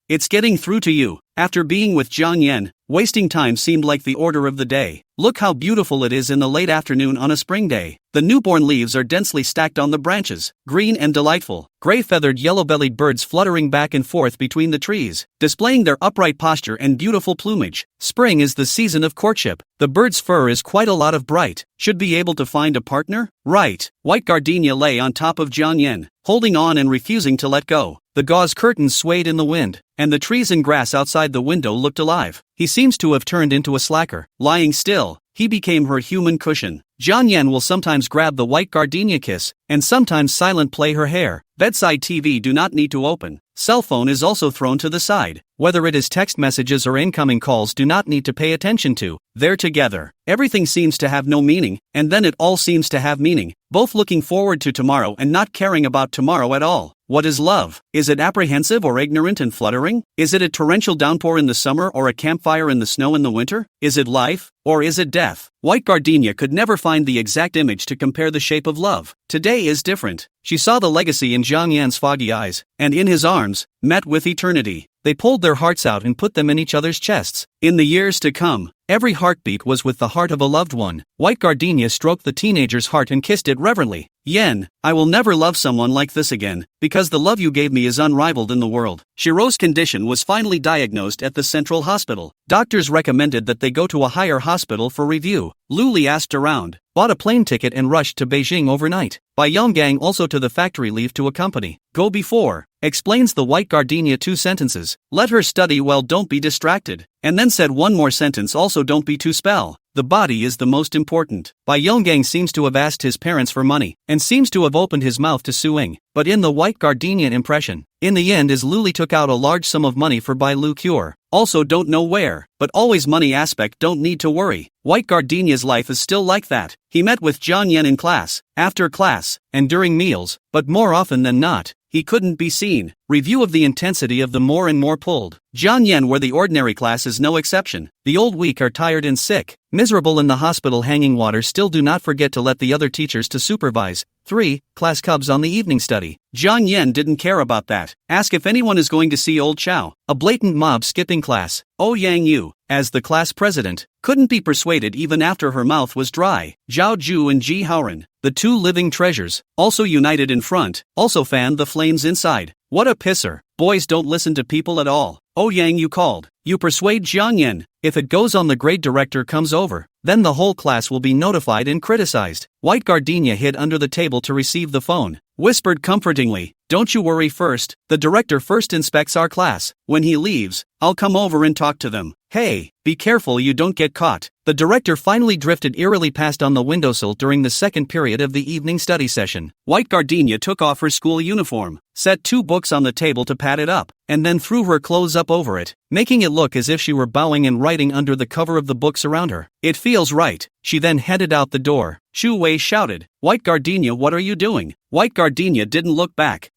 It's getting through to you. After being with Jiang Yan, wasting time seemed like the order of the day. Look how beautiful it is in the late afternoon on a spring day. The newborn leaves are densely stacked on the branches, green and delightful. Gray-feathered yellow-bellied birds fluttering back and forth between the trees, displaying their upright posture and beautiful plumage. Spring is the season of courtship. The bird's fur is quite a lot of bright. Should be able to find a partner? Right. White Gardenia lay on top of Jiang Yan, holding on and refusing to let go. The gauze curtains swayed in the wind, and the trees and grass outside the window looked alive. He seems to have turned into a slacker. Lying still, he became her human cushion. Jiang Yan will sometimes grab the White Gardenia kiss, and sometimes silent play her hair. Bedside TV do not need to open. Cell phone is also thrown to the side. Whether it is text messages or incoming calls do not need to pay attention to. They're together. Everything seems to have no meaning, and then it all seems to have meaning. Both looking forward to tomorrow and not caring about tomorrow at all. What is love? Is it apprehensive or ignorant and fluttering? Is it a torrential downpour in the summer or a campfire in the snow in the winter? Is it life? Or is it death? White Gardenia could never find the exact image to compare the shape of love. Today is different. She saw the legacy in Jiang Yan's foggy eyes, and in his arms, met with eternity. They pulled their hearts out and put them in each other's chests. In the years to come, every heartbeat was with the heart of a loved one. White Gardenia stroked the teenager's heart and kissed it reverently. Yen, I will never love someone like this again, because the love you gave me is unrivaled in the world. Shiro's condition was finally diagnosed at the central hospital. Doctors recommended that they go to a higher hospital for review. do? Luli asked around, bought a plane ticket and rushed to Beijing overnight. By Yonggang also to the factory leave to accompany. Go before. Explains the white gardenia 2 sentences. Let her study well, don't be distracted. And then said one more sentence also, don't be too spell. The body is the most important. Bai Yonggang seems to have asked his parents for money, and seems to have opened his mouth to Suing, but in the white gardenia impression, in the end as Luli took out a large sum of money for Bai Lu cure. Also don't know where, but always money aspect, don't need to worry. White gardenia's life is still like that. He met with Jiang Yan in class, after class, and during meals, but more often than not, he couldn't be seen. Review of the intensity of the more and more pulled. Jiang Yan, where the ordinary class is no exception. The old weak are tired and sick, miserable in the hospital hanging water. Still do not forget to let the other teachers to supervise. 3. Class cubs on the evening study. Jiang Yan didn't care about that. Ask if anyone is going to see old Chow. A blatant mob skipping class. Oh Yang Yu, as the class president, couldn't be persuaded even after her mouth was dry. Zhao Ju and Ji Haoren, the 2 living treasures, also united in front, also fanned the flames inside. What a pisser. Boys don't listen to people at all. Oh Yang, you called. You persuade Jiang Yan. If it goes on, the grade director comes over, then the whole class will be notified and criticized. White gardenia hid under the table to receive the phone. Whispered comfortingly, don't you worry first, the director first inspects our class. When he leaves, I'll come over and talk to them. Hey, be careful you don't get caught. The director finally drifted eerily past on the windowsill during the second period of the evening study session. White gardenia took off her school uniform, set 2 books on the table to pad it up, and then threw her clothes up over it, making it look as if she were bowing and writing under the cover of the books around her. It feels right. She then headed out the door. Shu Wei shouted, White gardenia, what are you doing? White gardenia didn't look back.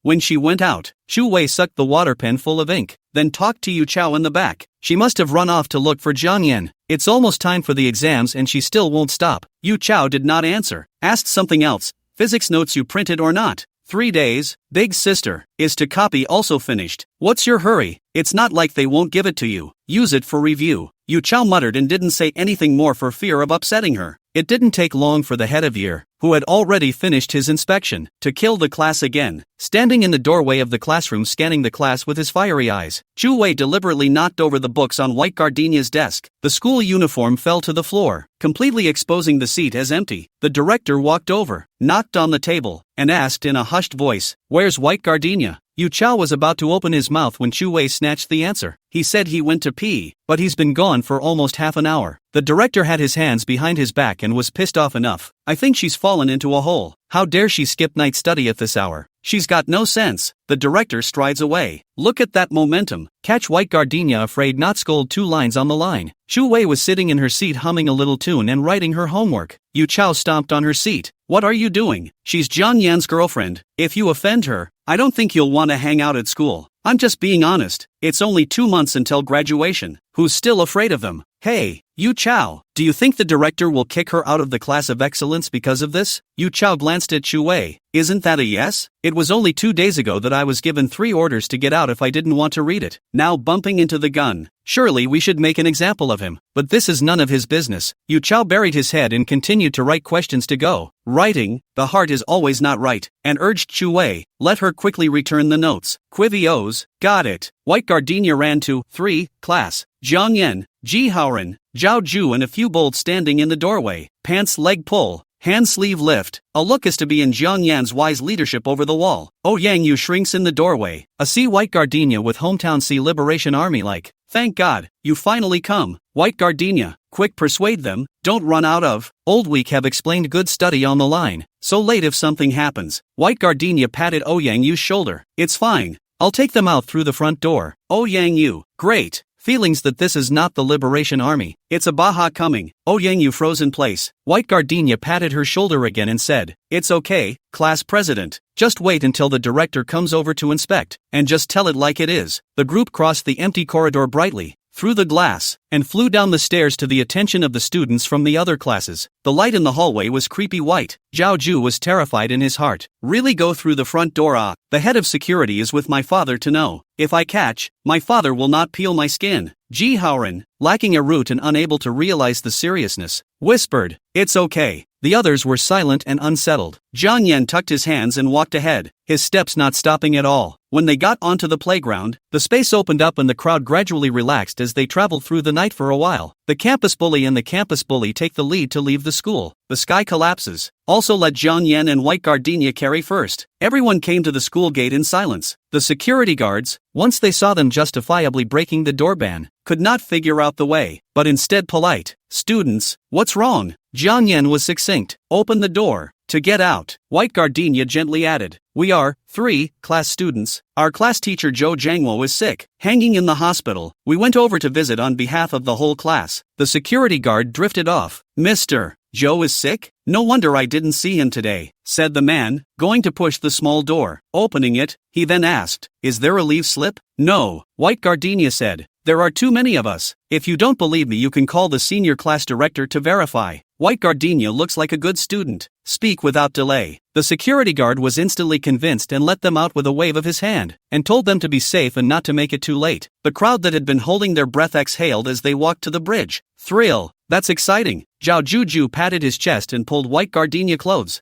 When she went out, Shu Wei sucked the water pen full of ink, then talked to Yu Chao in the back. She must have run off to look for Jiang Yan. It's almost time for the exams and she still won't stop. Yu Chao did not answer. Asked something else. Physics notes you printed or not? 3 days, big sister. Is to copy also finished? What's your hurry? It's not like they won't give it to you. Use it for review. Yu Chao muttered and didn't say anything more for fear of upsetting her. It didn't take long for the head of year, who had already finished his inspection, to kill the class again. Standing in the doorway of the classroom scanning the class with his fiery eyes, Chu Wei deliberately knocked over the books on White Gardenia's desk. The school uniform fell to the floor, completely exposing the seat as empty. The director walked over, knocked on the table, and asked in a hushed voice, "Where's White Gardenia?" Yu Chao was about to open his mouth when Chu Wei snatched the answer. He said he went to pee, but he's been gone for almost half an hour. The director had his hands behind his back and was pissed off enough. I think she's fallen into a hole. How dare she skip night study at this hour? She's got no sense. The director strides away. Look at that momentum. Catch White Gardenia afraid not scold 2 lines on the line. Chu Wei was sitting in her seat humming a little tune and writing her homework. Yu Chao stomped on her seat. What are you doing? She's Jiang Yan's girlfriend. If you offend her, I don't think you'll want to hang out at school. I'm just being honest. It's only 2 months until graduation. Who's still afraid of them? Hey, Yu Chao, do you think the director will kick her out of the class of excellence because of this? Yu Chao glanced at Chu Wei. Isn't that a yes? It was only 2 days ago that I was given 3 orders to get out if I didn't want to read it. Now bumping into the gun. Surely we should make an example of him. But this is none of his business. Yu Chao buried his head and continued to write questions to go. Writing, the heart is always not right, and urged Chu Wei, let her quickly return the notes. Quivios, got it. White Gardenia ran to 3, class. Jiang Yan, Ji Haoren, Zhao Ju and a few bold standing in the doorway. Pants leg pull, hand sleeve lift. A look is to be in Jiang Yan's wise leadership over the wall. Oh Yang Yu shrinks in the doorway. A see White Gardenia with hometown see Liberation Army like. Thank God, you finally come. White Gardenia, quick persuade them, don't run out of. Old Week have explained good study on the line. So late if something happens. White Gardenia patted Oh Yang Yu's shoulder. It's fine. I'll take them out through the front door. Oh Yang Yu, great. Feelings that this is not the Liberation Army. It's a Baja coming. Oh Yang Yu froze in place. White Gardenia patted her shoulder again and said, it's okay, class president. Just wait until the director comes over to inspect, and just tell it like it is. The group crossed the empty corridor brightly, through the glass, and flew down the stairs to the attention of the students from the other classes. The light in the hallway was creepy white. Zhao Ju was terrified in his heart. Really go through the front door? Ah, the head of security is with my father to know. If I catch, my father will not peel my skin. Ji Haoren, lacking a root and unable to realize the seriousness, whispered, it's okay. The others were silent and unsettled. Jiang Yan tucked his hands and walked ahead, his steps not stopping at all. When they got onto the playground, the space opened up and the crowd gradually relaxed as they traveled through the night for a while. The campus bully and the campus bully take the lead to leave the school. The sky collapses. Also let Jiang Yan and White Gardenia carry first. Everyone came to the school gate in silence. The security guards, once they saw them justifiably breaking the door ban, could not figure out the way, but instead polite. Students, what's wrong? Jiang Yan was succinct. Open the door. To get out, White Gardenia gently added. We are, 3, class students. Our class teacher Zhou Jiangwo is sick, hanging in the hospital. We went over to visit on behalf of the whole class. The security guard drifted off. Mr. Zhou is sick? No wonder I didn't see him today, said the man, going to push the small door. Opening it, he then asked, is there a leave slip? No, White Gardenia said. There are too many of us. If you don't believe me, you can call the senior class director to verify. White Gardenia looks like a good student. Speak without delay. The security guard was instantly convinced and let them out with a wave of his hand, and told them to be safe and not to make it too late. The crowd that had been holding their breath exhaled as they walked to the bridge. Thrill. That's exciting. Zhao Juju patted his chest and pulled White Gardenia clothes.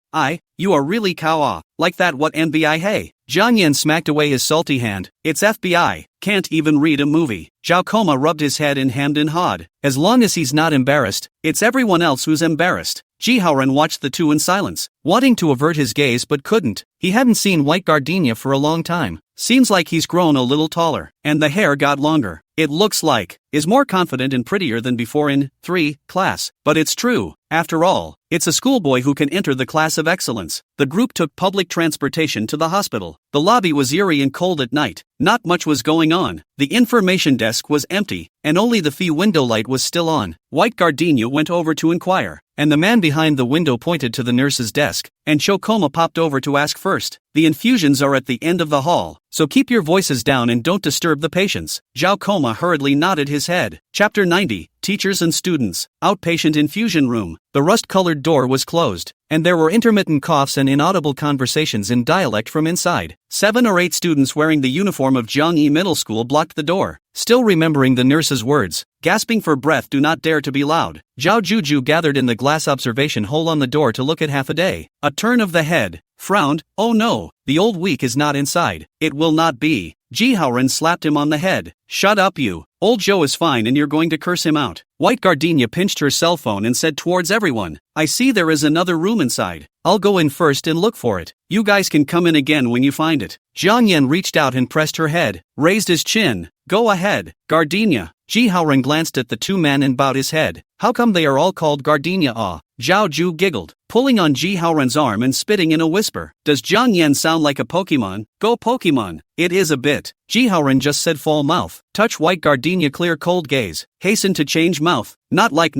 You are really kawa. Like that what NBI hey? Jiang Yan smacked away his salty hand. It's FBI. Can't even read a movie. Zhao Koma rubbed his head and hemmed and hawed. As long as he's not embarrassed, it's everyone else who's embarrassed. Ji Haoren watched the two in silence, wanting to avert his gaze but couldn't. He hadn't seen White Gardenia for a long time. Seems like he's grown a little taller, and the hair got longer. It looks like, is more confident and prettier than before in 3 class. But it's true. After all, it's a schoolboy who can enter the class of excellence. The group took public transportation to the hospital. The lobby was eerie and cold at night. Not much was going on. The information desk was empty, and only the fee window light was still on. White Gardenia went over to inquire, and the man behind the window pointed to the nurse's desk, and Chokoma popped over to ask first. The infusions are at the end of the hall, so keep your voices down and don't disturb the patients. Zhao Koma hurriedly nodded his head. Chapter 90, Teachers and Students, Outpatient Infusion Room. The rust-colored door was closed, and there were intermittent coughs and inaudible conversations in dialect from inside. 7 or 8 students wearing the uniform of Jiangyi Middle School blocked the door, still remembering the nurse's words. Gasping for breath, do not dare to be loud. Zhao Juju gathered in the glass observation hole on the door to look at half a day. A turn of the head, frowned. Oh no, the old week is not inside. It will not be. Ji Haoren slapped him on the head. Shut up you. Old Joe is fine and you're going to curse him out. White Gardenia pinched her cell phone and said towards everyone, I see there is another room inside. I'll go in first and look for it. You guys can come in again when you find it. Jiang Yan reached out and pressed her head, raised his chin. Go ahead, Gardenia. Ji Haoren glanced at the two men and bowed his head. How come they are all called Gardenia? Zhao Ju giggled, pulling on Ji Haoren's arm and spitting in a whisper. Does Jiang Yan sound like a Pokemon? Go Pokemon. It is a bit. Ji Haoren just said fall mouth. Touch White Gardenia clear cold gaze. Hasten to change mouth. Not like.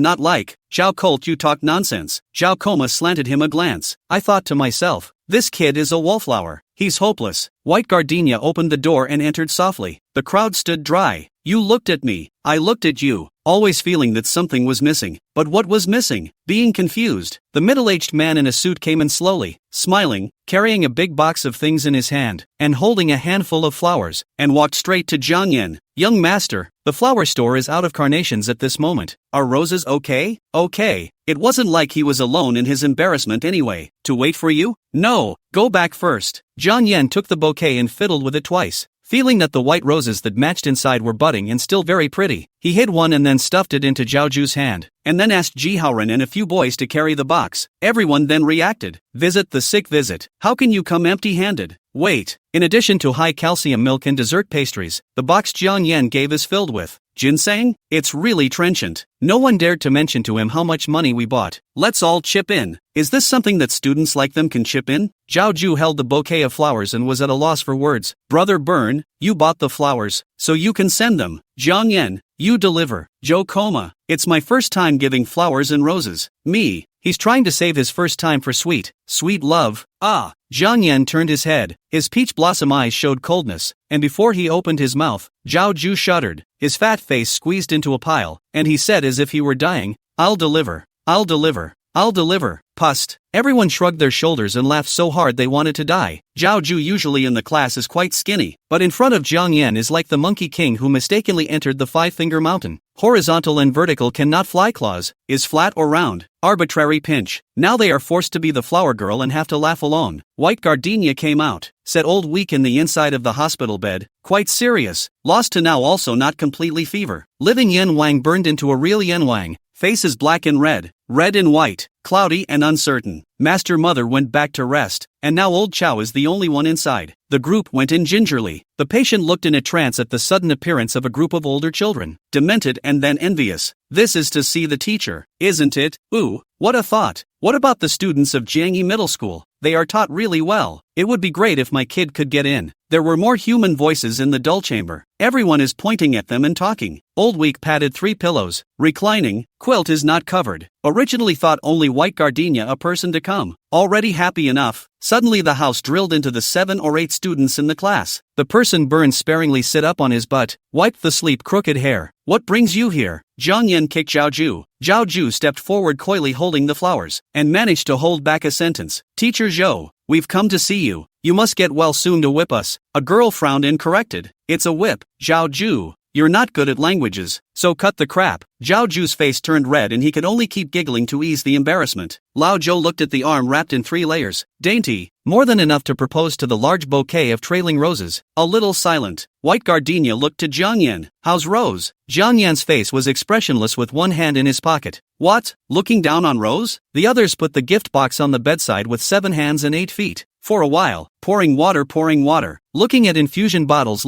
Zhao Colt, you talk nonsense. Zhao Koma slanted him a glance. I thought to myself, this kid is a wallflower. He's hopeless. White Gardenia opened the door and entered softly. The crowd stood dry. You looked at me. I looked at you. Always feeling that something was missing. But what was missing? Being confused. The middle-aged man in a suit came in slowly, smiling, carrying a big box of things in his hand, and holding a handful of flowers, and walked straight to Jiang Yan. Young master, the flower store is out of carnations at this moment. Are roses okay? Okay. It wasn't like he was alone in his embarrassment anyway. To wait for you? No, go back first. Jiang Yan took the bouquet and fiddled with it twice. Feeling that the white roses that matched inside were budding and still very pretty, he hid one and then stuffed it into Zhao Ju's hand, and then asked Ji Haoren and a few boys to carry the box. Everyone then reacted. Visit the sick visit. How can you come empty-handed? Wait. In addition to high-calcium milk and dessert pastries, the box Jiang Yan gave is filled with ginseng? It's really trenchant. No one dared to mention to him how much money we bought. Let's all chip in. Is this something that students like them can chip in? Zhao Ju held the bouquet of flowers and was at a loss for words. Brother Byrne, you bought the flowers, so you can send them. Jiang Yan, you deliver. Joe Koma, it's my first time giving flowers and roses. Me. He's trying to save his first time for sweet love. Jiang Yan turned his head. His peach blossom eyes showed coldness, and before he opened his mouth, Zhao Ju shuddered. His fat face squeezed into a pile, and he said as if he were dying, I'll deliver. I'll deliver. Pust. Everyone shrugged their shoulders and laughed so hard they wanted to die. Zhao Ju usually in the class is quite skinny, but in front of Jiang Yan is like the Monkey King who mistakenly entered the Five-Finger Mountain. Horizontal and vertical cannot fly claws, is flat or round. Arbitrary pinch. Now they are forced to be the flower girl and have to laugh alone. White gardenia came out, said old weak in the inside of the hospital bed, quite serious, lost to now also not completely fever. Living Yen Wang burned into a real Yen Wang. Faces black and red and white, cloudy and uncertain. Master Mother went back to rest, and now old Chow is the only one inside. The group went in gingerly. The patient looked in a trance at the sudden appearance of a group of older children, demented and then envious. This is to see the teacher, isn't it? Ooh, what a thought. What about the students of Jiangyi Middle School? They are taught really well. It would be great if my kid could get in. There were more human voices in the dull chamber. Everyone is pointing at them and talking. Old Week patted 3 pillows, reclining, quilt is not covered. Originally thought only white gardenia a person to come. Already happy enough. Suddenly the house drilled into the 7 or 8 students in the class. The person burned sparingly sit up on his butt, wiped the sleep crooked hair. What brings you here? Jiang Yan kicked Zhao Ju. Zhao Ju stepped forward coyly holding the flowers, and managed to hold back a sentence. Teacher Zhou, we've come to see you. You must get well soon to whip us. A girl frowned and corrected. It's a whip, Zhao Ju. You're not good at languages, so cut the crap. Zhao Ju's face turned red and he could only keep giggling to ease the embarrassment. Lao Zhou looked at the arm wrapped in 3 layers. Dainty, more than enough to propose to the large bouquet of trailing roses. A little silent. White gardenia looked to Jiang Yan. How's Rose? Jiang Yan's face was expressionless with one hand in his pocket. What? Looking down on Rose? The others put the gift box on the bedside with 7 hands and 8 feet. For a while, pouring water. Looking at infusion bottles.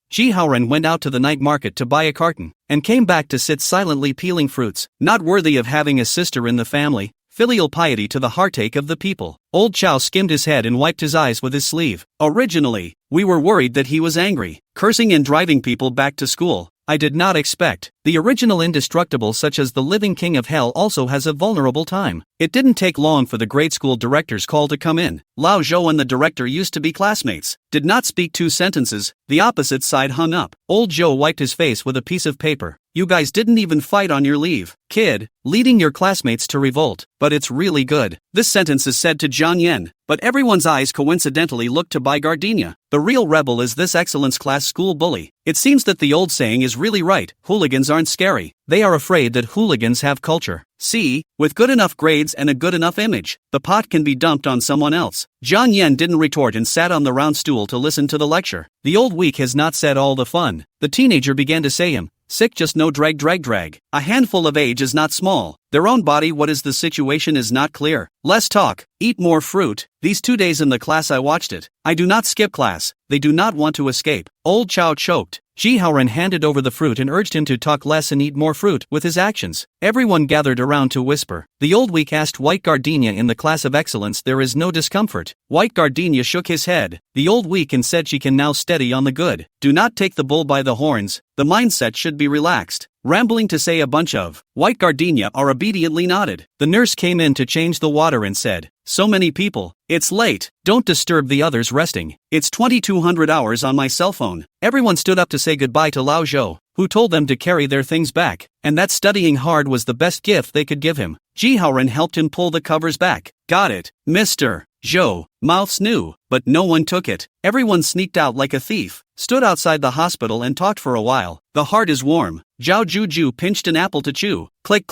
Ji Haoren went out to the night market to buy a carton, and came back to sit silently peeling fruits. Not worthy of having a sister in the family. Filial piety to the heartache of the people. Old Chow skimmed his head and wiped his eyes with his sleeve. Originally, we were worried that he was angry, cursing and driving people back to school. I did not expect. The original indestructible such as the living king of hell also has a vulnerable time. It didn't take long for the grade school director's call to come in. Lao Zhou and the director used to be classmates. Did not speak 2 sentences, the opposite side hung up. Old Zhou wiped his face with a piece of paper. You guys didn't even fight on your leave. Kid, leading your classmates to revolt, but it's really good. This sentence is said to Jiang Yan, but everyone's eyes coincidentally looked to Bai Gardenia. The real rebel is this excellence class school bully. It seems that the old saying is really right, hooligans aren't scary. They are afraid that hooligans have culture. See, with good enough grades and a good enough image, the pot can be dumped on someone else. Jiang Yan didn't retort and sat on the round stool to listen to the lecture. The old week has not said all the fun. The teenager began to say him. Sick just no drag. A handful of age is not small. Their own body what is the situation is not clear. Less talk, eat more fruit. These 2 days in the class I watched it. I do not skip class. They do not want to escape. Old Chow choked. Ji Haoren handed over the fruit and urged him to talk less and eat more fruit with his actions. Everyone gathered around to whisper. The old week asked White Gardenia in the class of excellence there is no discomfort. White Gardenia shook his head. The old week and said she can now steady on the good. Do not take the bull by the horns. The mindset should be relaxed. Rambling to say a bunch of White Gardenia are obediently nodded. The nurse came in to change the water and said, so many people. It's late. Don't disturb the others resting. It's 2200 hours on my cell phone. Everyone stood up to say goodbye to Lao Zhou, who told them to carry their things back, and that studying hard was the best gift they could give him. Ji Haoren helped him pull the covers back. Got it, Mr. Zhou. Mouths knew, but no one took it. Everyone sneaked out like a thief, stood outside the hospital and talked for a while. The heart is warm. Zhao Juju pinched an apple to chew. Click.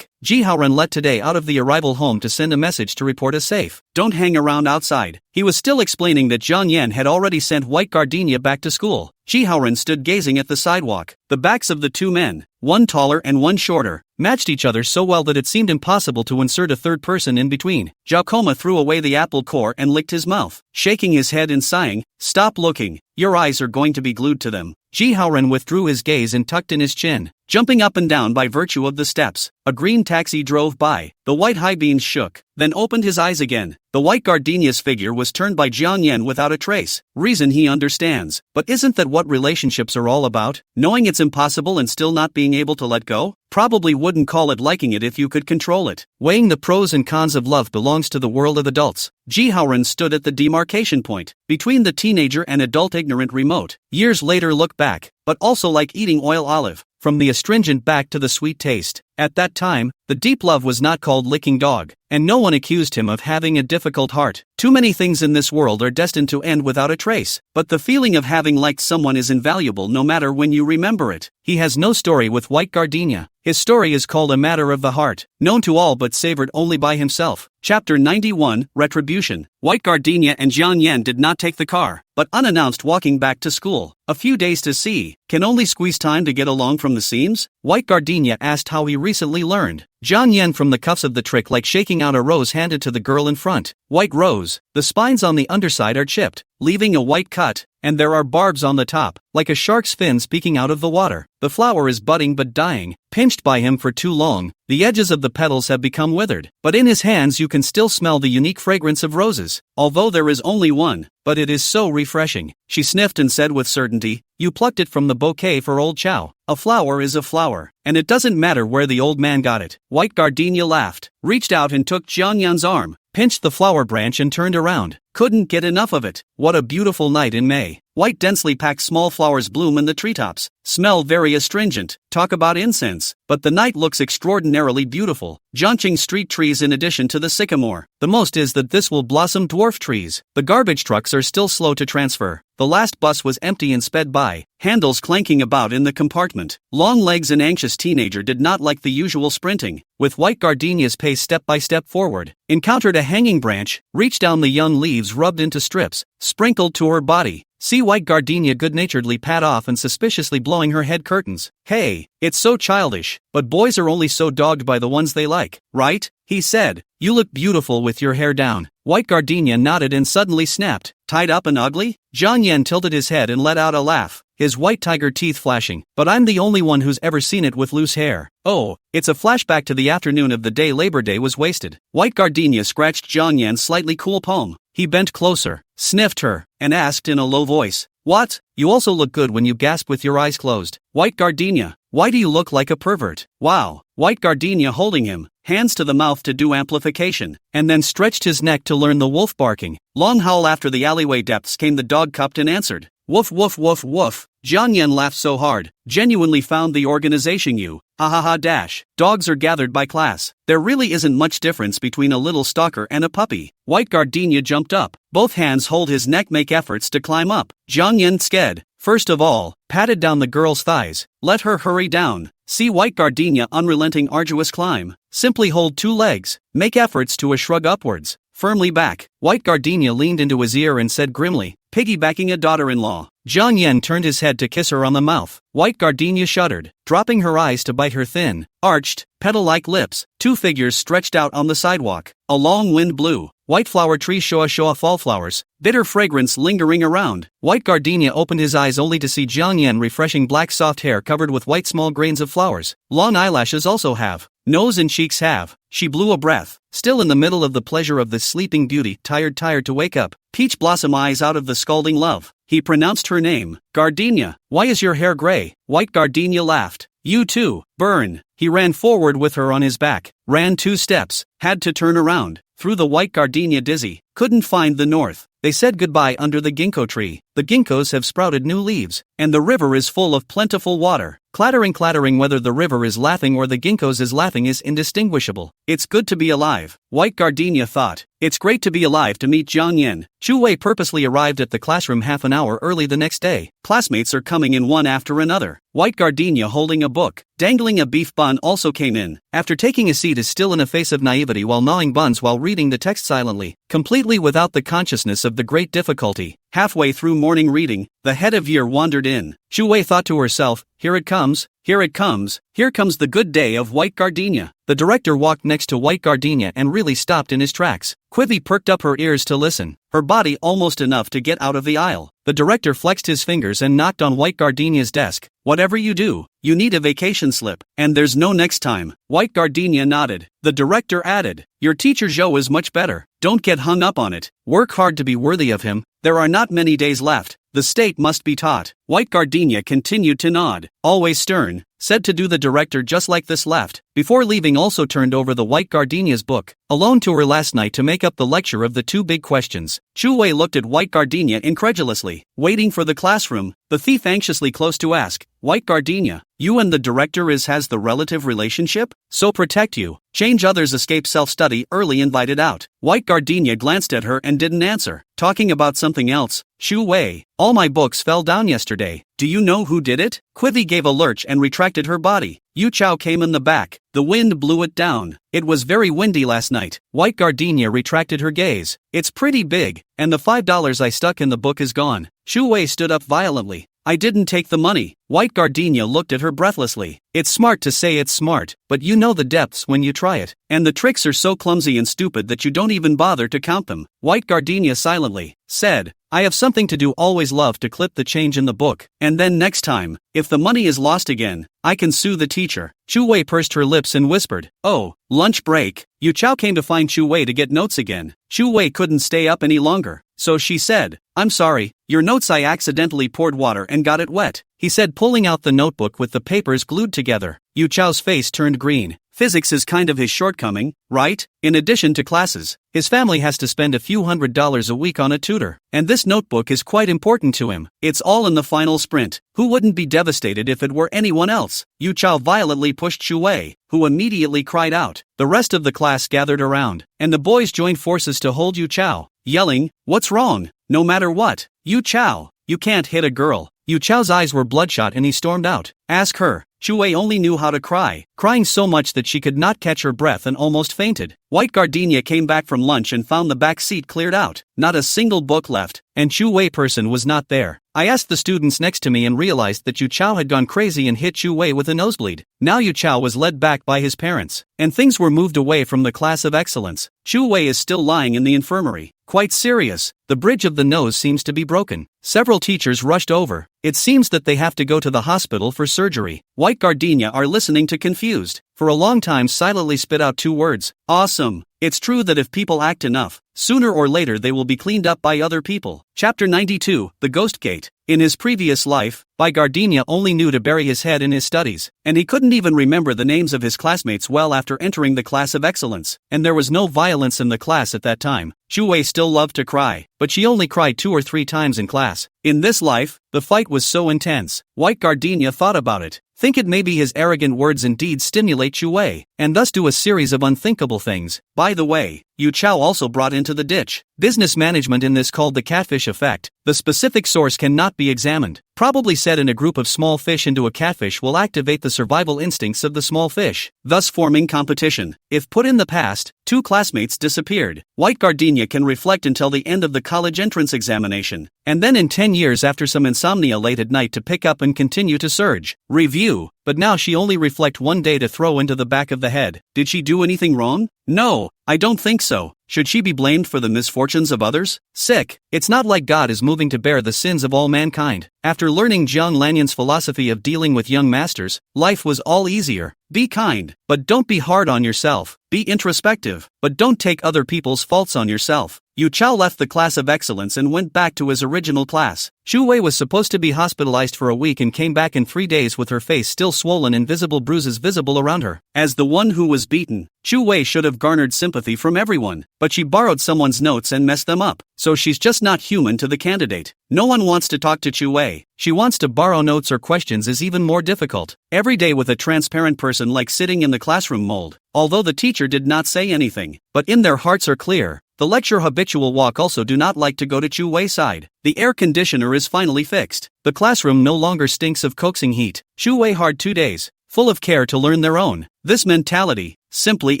Ji Haoren let today out of the arrival home to send a message to report as safe. Don't hang around outside. He was still explaining that Jiang Yan had already sent White Gardenia back to school. Ji Haoren stood gazing at the sidewalk. The backs of the 2 men, one taller and one shorter, matched each other so well that it seemed impossible to insert a third person in between. Zhao Koma threw away the apple core and licked his mouth, shaking his head and sighing, stop looking, your eyes are going to be glued to them. Ji Haoren withdrew his gaze and tucked in his chin, jumping up and down by virtue of the steps. A green taxi drove by. The white high beams shook, then opened his eyes again. The White Gardenia's figure was turned by Jiang Yan without a trace. Reason he understands. But isn't that what relationships are all about? Knowing it's impossible and still not being able to let go? Probably wouldn't call it liking it if you could control it. Weighing the pros and cons of love belongs to the world of adults. Ji Haoren stood at the demarcation point, between the teenager and adult ignorant remote. Years later look back, but also like eating oil olive, from the astringent back to the sweet taste. At that time, the deep love was not called licking dog, and no one accused him of having a difficult heart. Too many things in this world are destined to end without a trace, but the feeling of having liked someone is invaluable no matter when you remember it. He has no story with white gardenia. His story is called A Matter of the Heart, known to all but savored only by himself. Chapter 91, Retribution. White Gardenia and Jiang Yan did not take the car, but unannounced walking back to school. A few days to see, can only squeeze time to get along from the seams? White Gardenia asked how he recently learned. Jiang Yan from the cuffs of the trick like shaking out a rose handed to the girl in front. White rose, the spines on the underside are chipped, leaving a white cut, and there are barbs on the top, like a shark's fin speaking out of the water. The flower is budding but dying, pinched by him for too long. The edges of the petals have become withered, but in his hands you can still smell the unique fragrance of roses, although there is only one, but it is so refreshing. She sniffed and said with certainty, "You plucked it from the bouquet for old Chow. A flower is a flower, and it doesn't matter where the old man got it." White Gardenia laughed, reached out and took Jiang Yan's arm, pinched the flower branch and turned around. Couldn't get enough of it. What a beautiful night in May. White densely packed small flowers bloom in the treetops. Smell very astringent. Talk about incense. But the night looks extraordinarily beautiful. Jonching street trees in addition to the sycamore. The most is that this will blossom dwarf trees. The garbage trucks are still slow to transfer. The last bus was empty and sped by, handles clanking about in the compartment. Long legs and anxious teenager did not like the usual sprinting. With white gardenia's pace step by step forward, encountered a hanging branch, reached down the young leaves rubbed into strips, sprinkled to her body. See white gardenia good-naturedly pat off and suspiciously blowing her head curtains. "Hey, it's so childish, but boys are only so dogged by the ones they like, right?" he said. "You look beautiful with your hair down." White gardenia nodded and suddenly snapped. "Tied up and ugly?" Jiang Yan tilted his head and let out a laugh, his white tiger teeth flashing. "But I'm the only one who's ever seen it with loose hair." "Oh, it's a flashback to the afternoon of the day Labor Day was wasted." White gardenia scratched Jiang Yan's slightly cool palm. He bent closer, sniffed her, and asked in a low voice, "What? You also look good when you gasp with your eyes closed." "White gardenia, why do you look like a pervert?" "Wow." White gardenia holding him, hands to the mouth to do amplification, and then stretched his neck to learn the wolf barking. Long howl after the alleyway depths came the dog cupped and answered, "Woof woof woof woof." Jiang Yan laughed so hard, genuinely found the organization you. Ha ha ha dash. Dogs are gathered by class. There really isn't much difference between a little stalker and a puppy. White gardenia jumped up. Both hands hold his neck, make efforts to climb up. Jiang Yan sked. First of all, patted down the girl's thighs. Let her hurry down. See white gardenia unrelenting arduous climb. Simply hold two legs. Make efforts to a shrug upwards. Firmly back. White gardenia leaned into his ear and said grimly, "Piggybacking a daughter-in-law." Jiang Yan turned his head to kiss her on the mouth. White gardenia shuddered, dropping her eyes to bite her thin, arched, petal-like lips. Two figures stretched out on the sidewalk. A long wind blew. White flower tree shoa fall flowers, bitter fragrance lingering around. White gardenia opened his eyes only to see Jiang Yan refreshing black soft hair covered with white small grains of flowers. Long eyelashes also have. Nose and cheeks have. She blew a breath, still in the middle of the pleasure of this sleeping beauty, tired to wake up. Peach blossom eyes out of the scalding love. He pronounced her name, Gardenia. "Why is your hair gray?" White gardenia laughed. "You too, burn." He ran forward with her on his back, ran 2 steps, had to turn around, threw the white gardenia dizzy, couldn't find the north. They said goodbye under the ginkgo tree. The ginkgos have sprouted new leaves, and the river is full of plentiful water. Clattering whether the river is laughing or the ginkgos is laughing is indistinguishable. It's good to be alive, White gardenia thought. It's great to be alive to meet Jiang Yan. Chu Wei purposely arrived at the classroom half an hour early the next day. Classmates are coming in one after another. White gardenia holding a book, dangling a beef bun also came in. After taking a seat is still in a face of naivety while gnawing buns while reading the text silently, completely without the consciousness of the great difficulty. Halfway through morning reading, the head of year wandered in. Chu Wei thought to herself, here it comes, here it comes, here comes the good day of White gardenia. The director walked next to White gardenia and really stopped in his tracks. Quivy perked up her ears to listen, her body almost enough to get out of the aisle. The director flexed his fingers and knocked on White gardenia's desk. Whatever you do, you need a vacation slip, and there's no next time. White gardenia nodded. The director added, your teacher Zhou is much better. Don't get hung up on it. Work hard to be worthy of him. There are not many days left. The state must be taught. White gardenia continued to nod. Always stern, said to do the director just like this left. Before leaving also turned over the White gardenia's book, alone to her last night to make up the lecture of the two big questions. Chu Wei looked at White gardenia incredulously, waiting for the classroom, the thief anxiously close to ask, White Gardenia, you and the director has the relative relationship? So protect you. Change others escape self-study early invited out. White Gardenia glanced at her and didn't answer. Talking about something else, Shu Wei, all my books fell down yesterday. Do you know who did it? Quivy gave a lurch and retracted her body. Yu Chao came in the back. The wind blew it down. It was very windy last night. White Gardenia retracted her gaze. It's pretty big, and the $5 I stuck in the book is gone. Shu Wei stood up violently. I didn't take the money. White Gardenia looked at her breathlessly. It's smart to say it's smart, but you know the depths when you try it. And the tricks are so clumsy and stupid that you don't even bother to count them. White Gardenia silently said, I have something to do. Always love to clip the change in the book. And then next time, if the money is lost again, I can sue the teacher. Shu Wei pursed her lips and whispered, oh, lunch break. Yu Chao came to find Shu Wei to get notes again. Shu Wei couldn't stay up any longer, so she said, I'm sorry, your notes I accidentally poured water and got it wet, he said, pulling out the notebook with the papers glued together. Yu Chao's face turned green. Physics is kind of his shortcoming, right? In addition to classes, his family has to spend a few $100s a week on a tutor, and this notebook is quite important to him. It's all in the final sprint. Who wouldn't be devastated if it were anyone else? Yu Chao violently pushed Shu Wei, who immediately cried out. The rest of the class gathered around, and the boys joined forces to hold Yu Chao, yelling, what's wrong? No matter what, Yu Chao, you can't hit a girl. Yu Chao's eyes were bloodshot and he stormed out. Ask her. Shu Wei only knew how to cry, crying so much that she could not catch her breath and almost fainted. White Gardenia came back from lunch and found the back seat cleared out, not a single book left, and Shu Wei person was not there. I asked the students next to me and realized that Yu Chao had gone crazy and hit Shu Wei with a nosebleed. Now Yu Chao was led back by his parents, and things were moved away from the class of excellence. Shu Wei is still lying in the infirmary, quite serious. The bridge of the nose seems to be broken. Several teachers rushed over. It seems that they have to go to the hospital for surgery. White Gardenia are listening to confused. For a long time silently spit out two words. Awesome. It's true that if people act enough, sooner or later they will be cleaned up by other people. Chapter 92, The Ghost Gate. In his previous life, Gardenia only knew to bury his head in his studies, and he couldn't even remember the names of his classmates well after entering the class of excellence, and there was no violence in the class at that time. Shu Wei still loved to cry, but she only cried 2 or 3 times in class. In this life, the fight was so intense. White Gardenia thought about it. Think it may be his arrogant words and deeds stimulate Shu Wei, and thus do a series of unthinkable things. By the way, Yu Chao also brought into the ditch. Business management in this called the catfish effect. The specific source cannot be examined. Probably set in a group of small fish into a catfish will activate the survival instincts of the small fish, thus forming competition. If put in the past, 2 classmates disappeared. White Gardenia can reflect until the end of the college entrance examination, and then in 10 years after some insomnia late at night to pick up and continue to surge. Review. But now she only reflect one day to throw into the back of the head. Did she do anything wrong? No, I don't think so. Should she be blamed for the misfortunes of others? Sick. It's not like God is moving to bear the sins of all mankind. After learning Jiang Lanyan's philosophy of dealing with young masters, life was all easier. Be kind, but don't be hard on yourself. Be introspective, but don't take other people's faults on yourself. Yu Chao left the class of excellence and went back to his original class. Shu Wei was supposed to be hospitalized for a week and came back in 3 days with her face still swollen and visible bruises visible around her. As the one who was beaten, Shu Wei should have garnered sympathy from everyone, but she borrowed someone's notes and messed them up, so she's just not human to the candidate. No one wants to talk to Shu Wei. She wants to borrow notes or questions is even more difficult. Every day with a transparent person like sitting in the classroom mold. Although the teacher did not say anything, but in their hearts are clear. The lecture habitual walk also do not like to go to Shu Wei's side. The air conditioner is finally fixed. The classroom no longer stinks of coaxing heat. Shu Wei hard 2 days, full of care to learn their own. This mentality, simply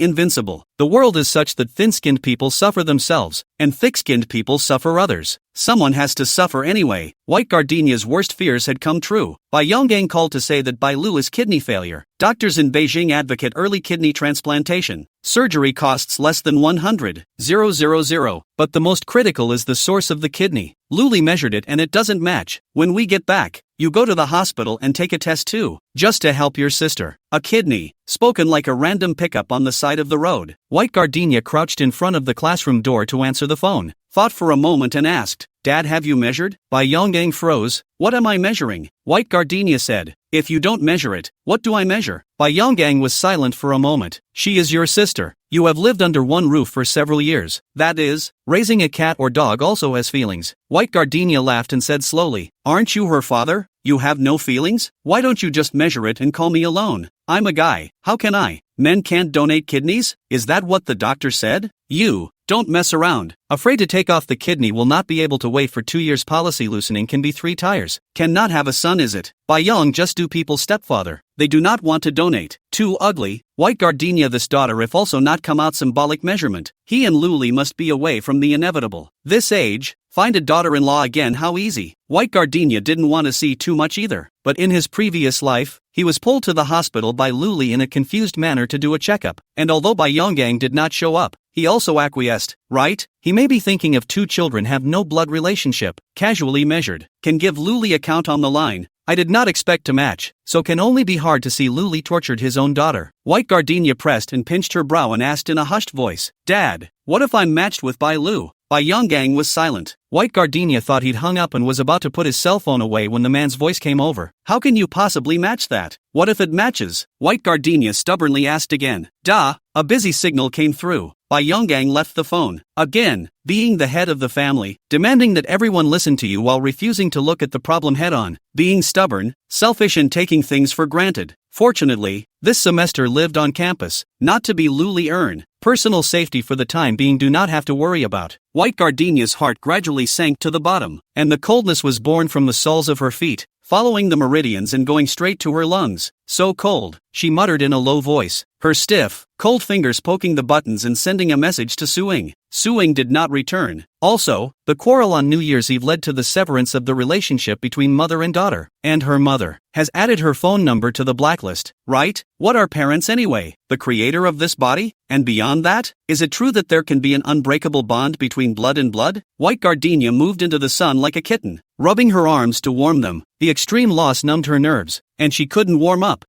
invincible. The world is such that thin-skinned people suffer themselves, and thick-skinned people suffer others. Someone has to suffer anyway. White Gardenia's worst fears had come true. Bai Yonggang called to say that Bai Lu is kidney failure. Doctors in Beijing advocate early kidney transplantation. Surgery costs less than 100,000. But the most critical is the source of the kidney. Luli measured it and it doesn't match. When we get back, you go to the hospital and take a test too, just to help your sister. A kidney, spoken like a random pickup on the side of the road. White Gardenia crouched in front of the classroom door to answer the phone, thought for a moment and asked, Dad, have you measured? Bai Yonggang froze. What am I measuring? White Gardenia said, if you don't measure it, what do I measure? Bai Yonggang was silent for a moment. She is your sister. You have lived under one roof for several years. That is, raising a cat or dog also has feelings. White Gardenia laughed and said slowly, aren't you her father? You have no feelings? Why don't you just measure it and call me alone? I'm a guy, how can I? Men can't donate kidneys? Is that what the doctor said? You, don't mess around. Afraid to take off the kidney will not be able to wait for 2 years. Policy loosening can be 3 tires. Cannot have a son, is it? By young just do people's stepfather. They do not want to donate. Too ugly. White Gardenia this daughter if also not come out symbolic measurement. He and Luli must be away from the inevitable. This age, find a daughter-in-law again, how easy. White Gardenia didn't want to see too much either. But in his previous life, he was pulled to the hospital by Luli in a confused manner to do a checkup. And although Bai Yonggang did not show up, he also acquiesced, right? He may be thinking of 2 children have no blood relationship, casually measured. Can give Luli a count on the line. I did not expect to match, so can only be hard to see Luli tortured his own daughter. White Gardenia pressed and pinched her brow and asked in a hushed voice, Dad, what if I'm matched with Bai Lu? Bai Yonggang was silent. White Gardenia thought he'd hung up and was about to put his cell phone away when the man's voice came over. How can you possibly match that? What if it matches? White Gardenia stubbornly asked again. Duh, a busy signal came through. Bai Yonggang left the phone. Again, being the head of the family, demanding that everyone listen to you while refusing to look at the problem head-on, being stubborn, selfish and taking things for granted. Fortunately, this semester lived on campus, not to be Luli earn. Personal safety for the time being do not have to worry about. White Gardenia's heart gradually sank to the bottom, and the coldness was born from the soles of her feet, following the meridians and going straight to her lungs. So cold, she muttered in a low voice, her stiff, cold fingers poking the buttons and sending a message to Suing. Suing did not return. Also, the quarrel on New Year's Eve led to the severance of the relationship between mother and daughter, and her mother has added her phone number to the blacklist, right? What are parents anyway? The creator of this body? And beyond that, is it true that there can be an unbreakable bond between blood and blood? White Gardenia moved into the sun like a kitten, rubbing her arms to warm them. The extreme loss numbed her nerves, and she couldn't warm up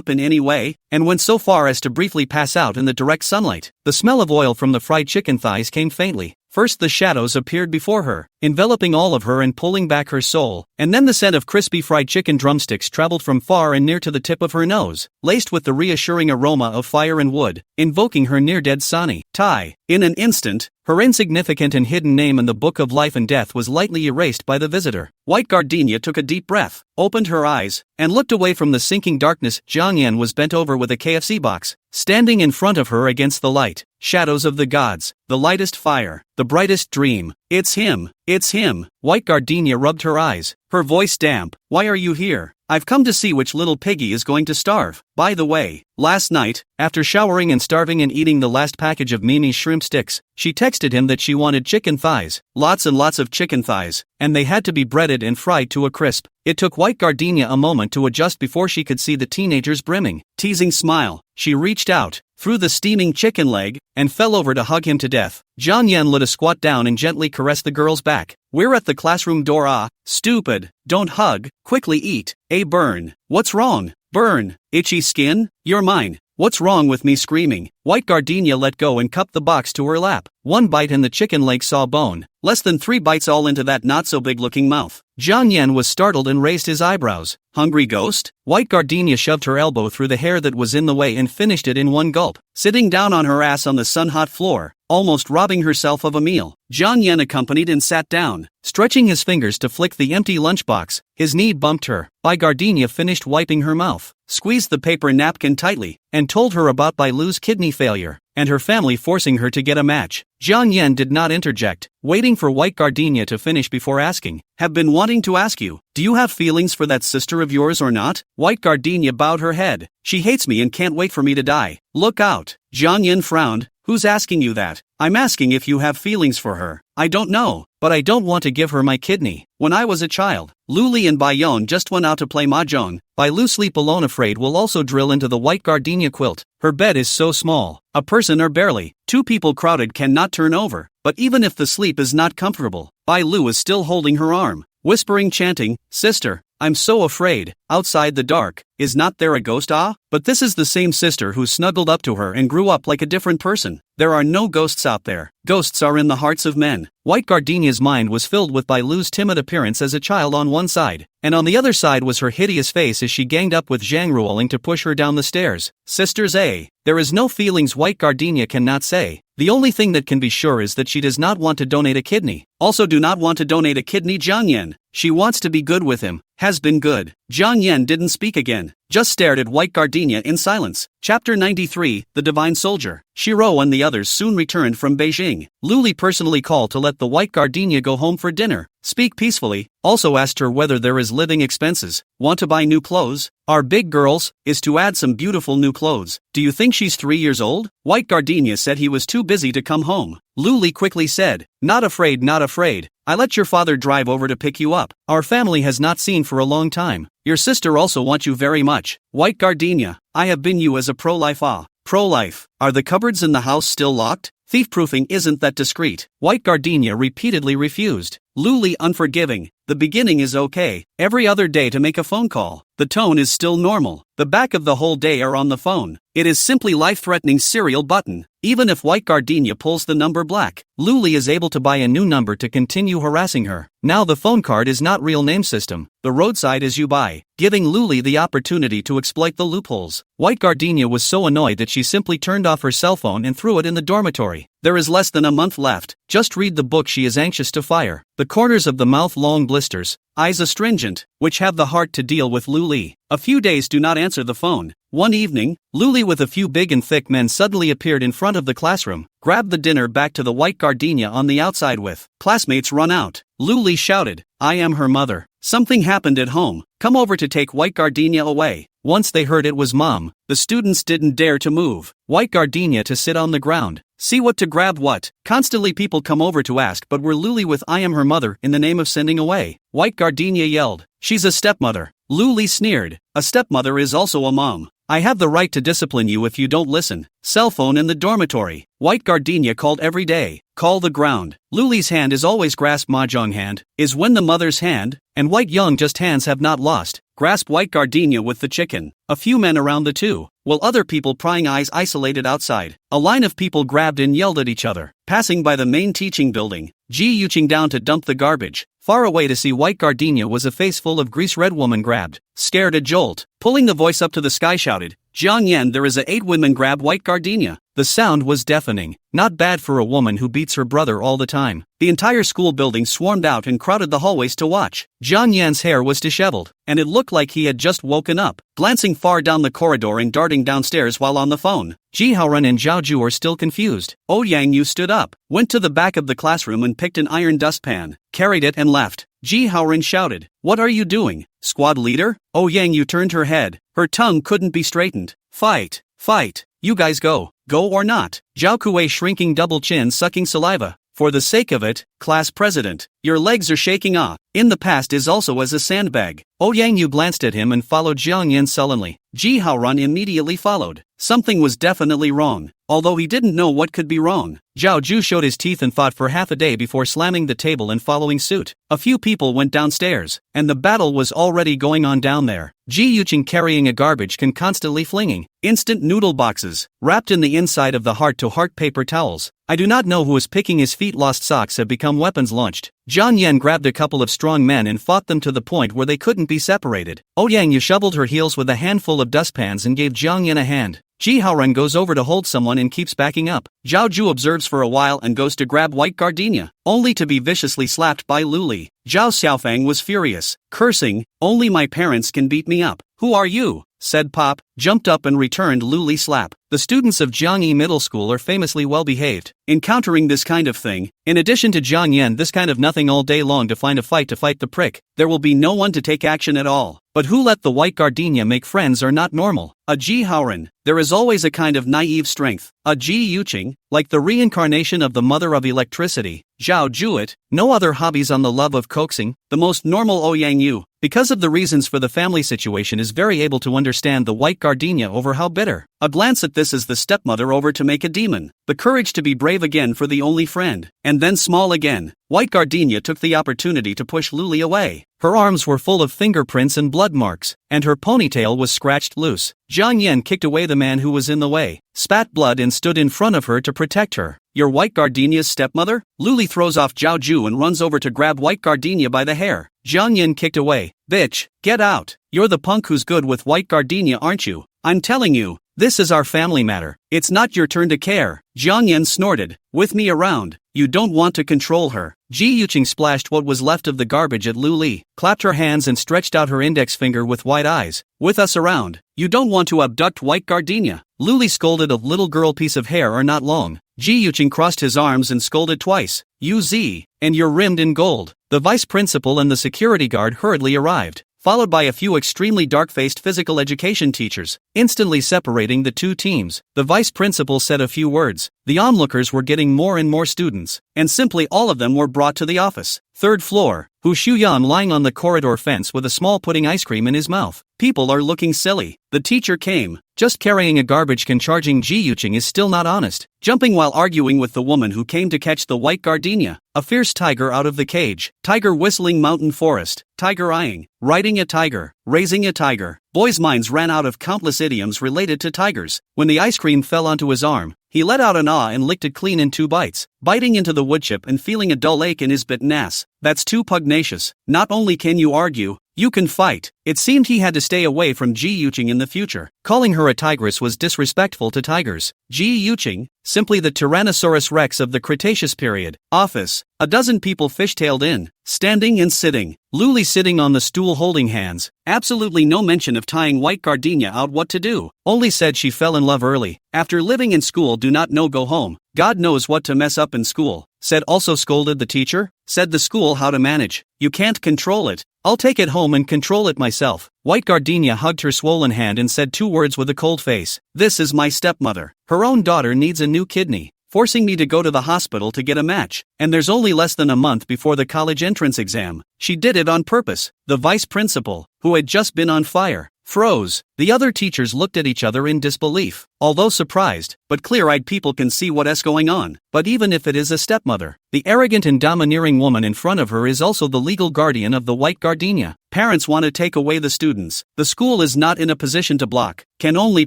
in any way, and went so far as to briefly pass out in the direct sunlight. The smell of oil from the fried chicken thighs came faintly. First the shadows appeared before her, enveloping all of her and pulling back her soul, and then the scent of crispy fried chicken drumsticks traveled from far and near to the tip of her nose, laced with the reassuring aroma of fire and wood, invoking her near-dead Sani. Tai. In an instant, her insignificant and hidden name in the book of life and death was lightly erased by the visitor. White Gardenia took a deep breath, opened her eyes, and looked away from the sinking darkness. Jiang Yan was bent over with a KFC box, standing in front of her against the light. Shadows of the gods, the lightest fire, the brightest dream. It's him, it's him. White Gardenia rubbed her eyes, her voice damp. Why are you here? I've come to see which little piggy is going to starve. By the way, last night, after showering and starving and eating the last package of Mimi's shrimp sticks, she texted him that she wanted chicken thighs, lots and lots of chicken thighs, and they had to be breaded and fried to a crisp. It took White Gardenia a moment to adjust before she could see the teenager's brimming, teasing smile. She reached out, threw the steaming chicken leg, and fell over to hug him to death. Jiang Yan let a squat down and gently caressed the girl's back. We're at the classroom door. Ah, stupid, don't hug, quickly eat. Burn. What's wrong? Burn. Itchy skin? You're mine. What's wrong with me? Screaming. White Gardenia let go and cupped the box to her lap. 1 bite and the chicken leg saw bone. Less than 3 bites all into that not-so-big-looking mouth. Jiang Yan was startled and raised his eyebrows. Hungry ghost? White Gardenia shoved her elbow through the hair that was in the way and finished it in 1 gulp, sitting down on her ass on the sun-hot floor, almost robbing herself of a meal. Jiang Yan accompanied and sat down, stretching his fingers to flick the empty lunchbox. His knee bumped her. Bai Gardenia finished wiping her mouth, squeezed the paper napkin tightly, and told her about Bai Lu's kidney failure, and her family forcing her to get a match. Jiang Yan did not interject, waiting for White Gardenia to finish before asking, have been wanting to ask you, do you have feelings for that sister of yours or not? White Gardenia bowed her head. She hates me and can't wait for me to die. Look out. Jiang Yan frowned. Who's asking you that? I'm asking if you have feelings for her. I don't know, but I don't want to give her my kidney. When I was a child, Luli and Bayon just went out to play mahjong. Bai Lu sleep alone afraid will also drill into the White Gardenia quilt. Her bed is so small, a person or barely 2 people crowded cannot turn over. But even if the sleep is not comfortable, Bai Lu is still holding her arm, whispering chanting, sister, I'm so afraid. Outside the dark, is not there a ghost? Ah? But this is the same sister who snuggled up to her and grew up like a different person. There are no ghosts out there. Ghosts are in the hearts of men. White Gardenia's mind was filled with Lu's timid appearance as a child on one side, and on the other side was her hideous face as she ganged up with Zhang Ruoling to push her down the stairs. Sisters A. There is no feelings White Gardenia cannot say. The only thing that can be sure is that she does not want to donate a kidney. Also do not want to donate a kidney Jiang Yan. She wants to be good with him. Has been good. Jiang Yan didn't speak again, just stared at White Gardenia in silence. Chapter 93, The Divine Soldier. Shiro and the others soon returned from Beijing. Luli personally called to let the White Gardenia go home for dinner. Speak peacefully, also asked her whether there is living expenses. Want to buy new clothes? Our big girls, is to add some beautiful new clothes. Do you think she's 3 years old? White Gardenia said he was too busy to come home. Luli quickly said, not afraid, not afraid. I let your father drive over to pick you up. Our family has not seen for a long time. Your sister also wants you very much. White Gardenia, I have been you as a pro-life. Ah, pro-life. Are the cupboards in the house still locked? Thief-proofing isn't that discreet. White Gardenia repeatedly refused. Luli unforgiving. The beginning is okay. Every other day to make a phone call. The tone is still normal. The back of the whole day are on the phone. It is simply life-threatening serial button. Even if White Gardenia pulls the number black, Luli is able to buy a new number to continue harassing her. Now the phone card is not real name system. The roadside is you buy, giving Luli the opportunity to exploit the loopholes. White Gardenia was so annoyed that she simply turned off her cell phone and threw it in the dormitory. There is less than a month left. Just read the book she is anxious to fire. The corners of the mouth long blisters, eyes astringent, which have the heart to deal with Luli. A few days do not answer the phone. One evening, Luli with a few big and thick men suddenly appeared in front of the classroom, grabbed the dinner back to the White Gardenia on the outside with. Classmates run out. Luli shouted, I am her mother. Something happened at home. Come over to take White Gardenia away. Once they heard it was Mom, the students didn't dare to move. White Gardenia to sit on the ground. See what to grab what. Constantly people come over to ask but were Luli with I am her mother in the name of sending away. White Gardenia yelled, she's a stepmother. Luli sneered, a stepmother is also a mom. I have the right to discipline you if you don't listen. Cell phone in the dormitory. White Gardenia called every day. Call the ground. Luli's hand is always grasp mahjong hand, is when the mother's hand, and White Young just hands have not lost. Grasp White Gardenia with the chicken. A few men around the two, while other people prying eyes isolated outside. A line of people grabbed and yelled at each other. Passing by the main teaching building, Ji Yuching down to dump the garbage. Far away to see White Gardenia was a face full of grease red woman grabbed. Scared a jolt. Pulling the voice up to the sky shouted, Jiang Yan there is a 8 women grab White Gardenia. The sound was deafening. Not bad for a woman who beats her brother all the time. The entire school building swarmed out and crowded the hallways to watch. Jiang Yan's hair was disheveled, and it looked like he had just woken up. Glancing far down the corridor and darting downstairs while on the phone, Ji Haoren and Zhao Ju are still confused. Yang Yu stood up, went to the back of the classroom and picked an iron dustpan, carried it and left. Ji Haoren shouted, what are you doing, squad leader? Yang Yu turned her head. Her tongue couldn't be straightened. Fight, fight, you guys go. Go or not. Zhao Kuei shrinking double chin sucking saliva. For the sake of it, class president, your legs are shaking off. In the past is also as a sandbag. Yang Yu glanced at him and followed Jiang Yan sullenly. Ji Haoran immediately followed. Something was definitely wrong, although he didn't know what could be wrong. Zhao Ju showed his teeth and fought for half a day before slamming the table and following suit. A few people went downstairs, and the battle was already going on down there. Ji Yuching carrying a garbage can constantly flinging instant noodle boxes, wrapped in the inside of the heart-to-heart paper towels. I do not know who is picking his feet. Lost socks have become weapons launched. Jiang Yan grabbed a couple of strong men and fought them to the point where they couldn't be separated. Yang Yu shoveled her heels with a handful of dustpans and gave Jiang Yan a hand. Ji Haoren goes over to hold someone and keeps backing up. Zhao Ju observes for a while and goes to grab White Gardenia, only to be viciously slapped by Luli. Zhao Xiaofang was furious, cursing, only my parents can beat me up. Who are you? Said Pop, jumped up and returned Luli slap. The students of Jiangyi Middle School are famously well behaved. Encountering this kind of thing, in addition to Jiang Yan this kind of nothing all day long to find a fight to fight the prick, there will be no one to take action at all. But who let the White Gardenia make friends are not normal. A Ji Haoren, there is always a kind of naive strength. A Ji Yuching, like the reincarnation of the mother of electricity. Zhao Juit, no other hobbies on the love of coaxing. The most normal Yang Yu, because of the reasons for the family situation is very able to understand the White Gardenia over how bitter. A glance at this is the stepmother over to make a demon. The courage to be brave again for the only friend. And then small again. White Gardenia took the opportunity to push Luli away. Her arms were full of fingerprints and blood marks, and her ponytail was scratched loose. Jiang Yan kicked away the man who was in the way, spat blood and stood in front of her to protect her. You're White Gardenia's stepmother? Luli throws off Zhao Ju and runs over to grab White Gardenia by the hair. Jiang Yan kicked away. Bitch, get out. You're the punk who's good with White Gardenia, aren't you? I'm telling you, this is our family matter. It's not your turn to care. Jiang Yan snorted. With me around, you don't want to control her. Ji Yuqing splashed what was left of the garbage at Lu Li, clapped her hands and stretched out her index finger with wide eyes. With us around, you don't want to abduct White Gardenia. Lu Li scolded. A little girl piece of hair are not long. Ji Yuqing crossed his arms and scolded twice. You Z, and you're rimmed in gold. The vice principal and the security guard hurriedly arrived, followed by a few extremely dark-faced physical education teachers, instantly separating the two teams. The vice principal said a few words. The onlookers were getting more and more students, and simply all of them were brought to the office. Third floor, Hu Shuyan lying on the corridor fence with a small pudding ice cream in his mouth. People are looking silly. The teacher came. Just carrying a garbage can charging Ji Yuqing is still not honest. Jumping while arguing with the woman who came to catch the White Gardenia. A fierce tiger out of the cage. Tiger whistling mountain forest. Tiger eyeing. Riding a tiger. Raising a tiger. Boy's minds ran out of countless idioms related to tigers. When the ice cream fell onto his arm, he let out an ah and licked it clean in 2 bites, biting into the wood chip and feeling a dull ache in his bitten ass. That's too pugnacious. Not only can you argue, you can fight. It seemed he had to stay away from Ji Yuqing in the future. Calling her a tigress was disrespectful to tigers. Ji Yuqing, simply the Tyrannosaurus rex of the Cretaceous period. Office. A dozen people fishtailed in, standing and sitting. Luli sitting on the stool holding hands. Absolutely no mention of tying White Gardenia out what to do. Only said she fell in love early. After living in school do not know go home. God knows what to mess up in school. Said also scolded the teacher. Said the school how to manage. You can't control it. I'll take it home and control it myself. White Gardenia hugged her swollen hand and said 2 words with a cold face. This is my stepmother. Her own daughter needs a new kidney, forcing me to go to the hospital to get a match. And there's only less than a month before the college entrance exam. She did it on purpose. The vice principal, who had just been on fire, froze. The other teachers looked at each other in disbelief. Although surprised, but clear-eyed people can see what's going on. But even if it is a stepmother, the arrogant and domineering woman in front of her is also the legal guardian of the White Gardenia. Parents want to take away the students. The school is not in a position to block, can only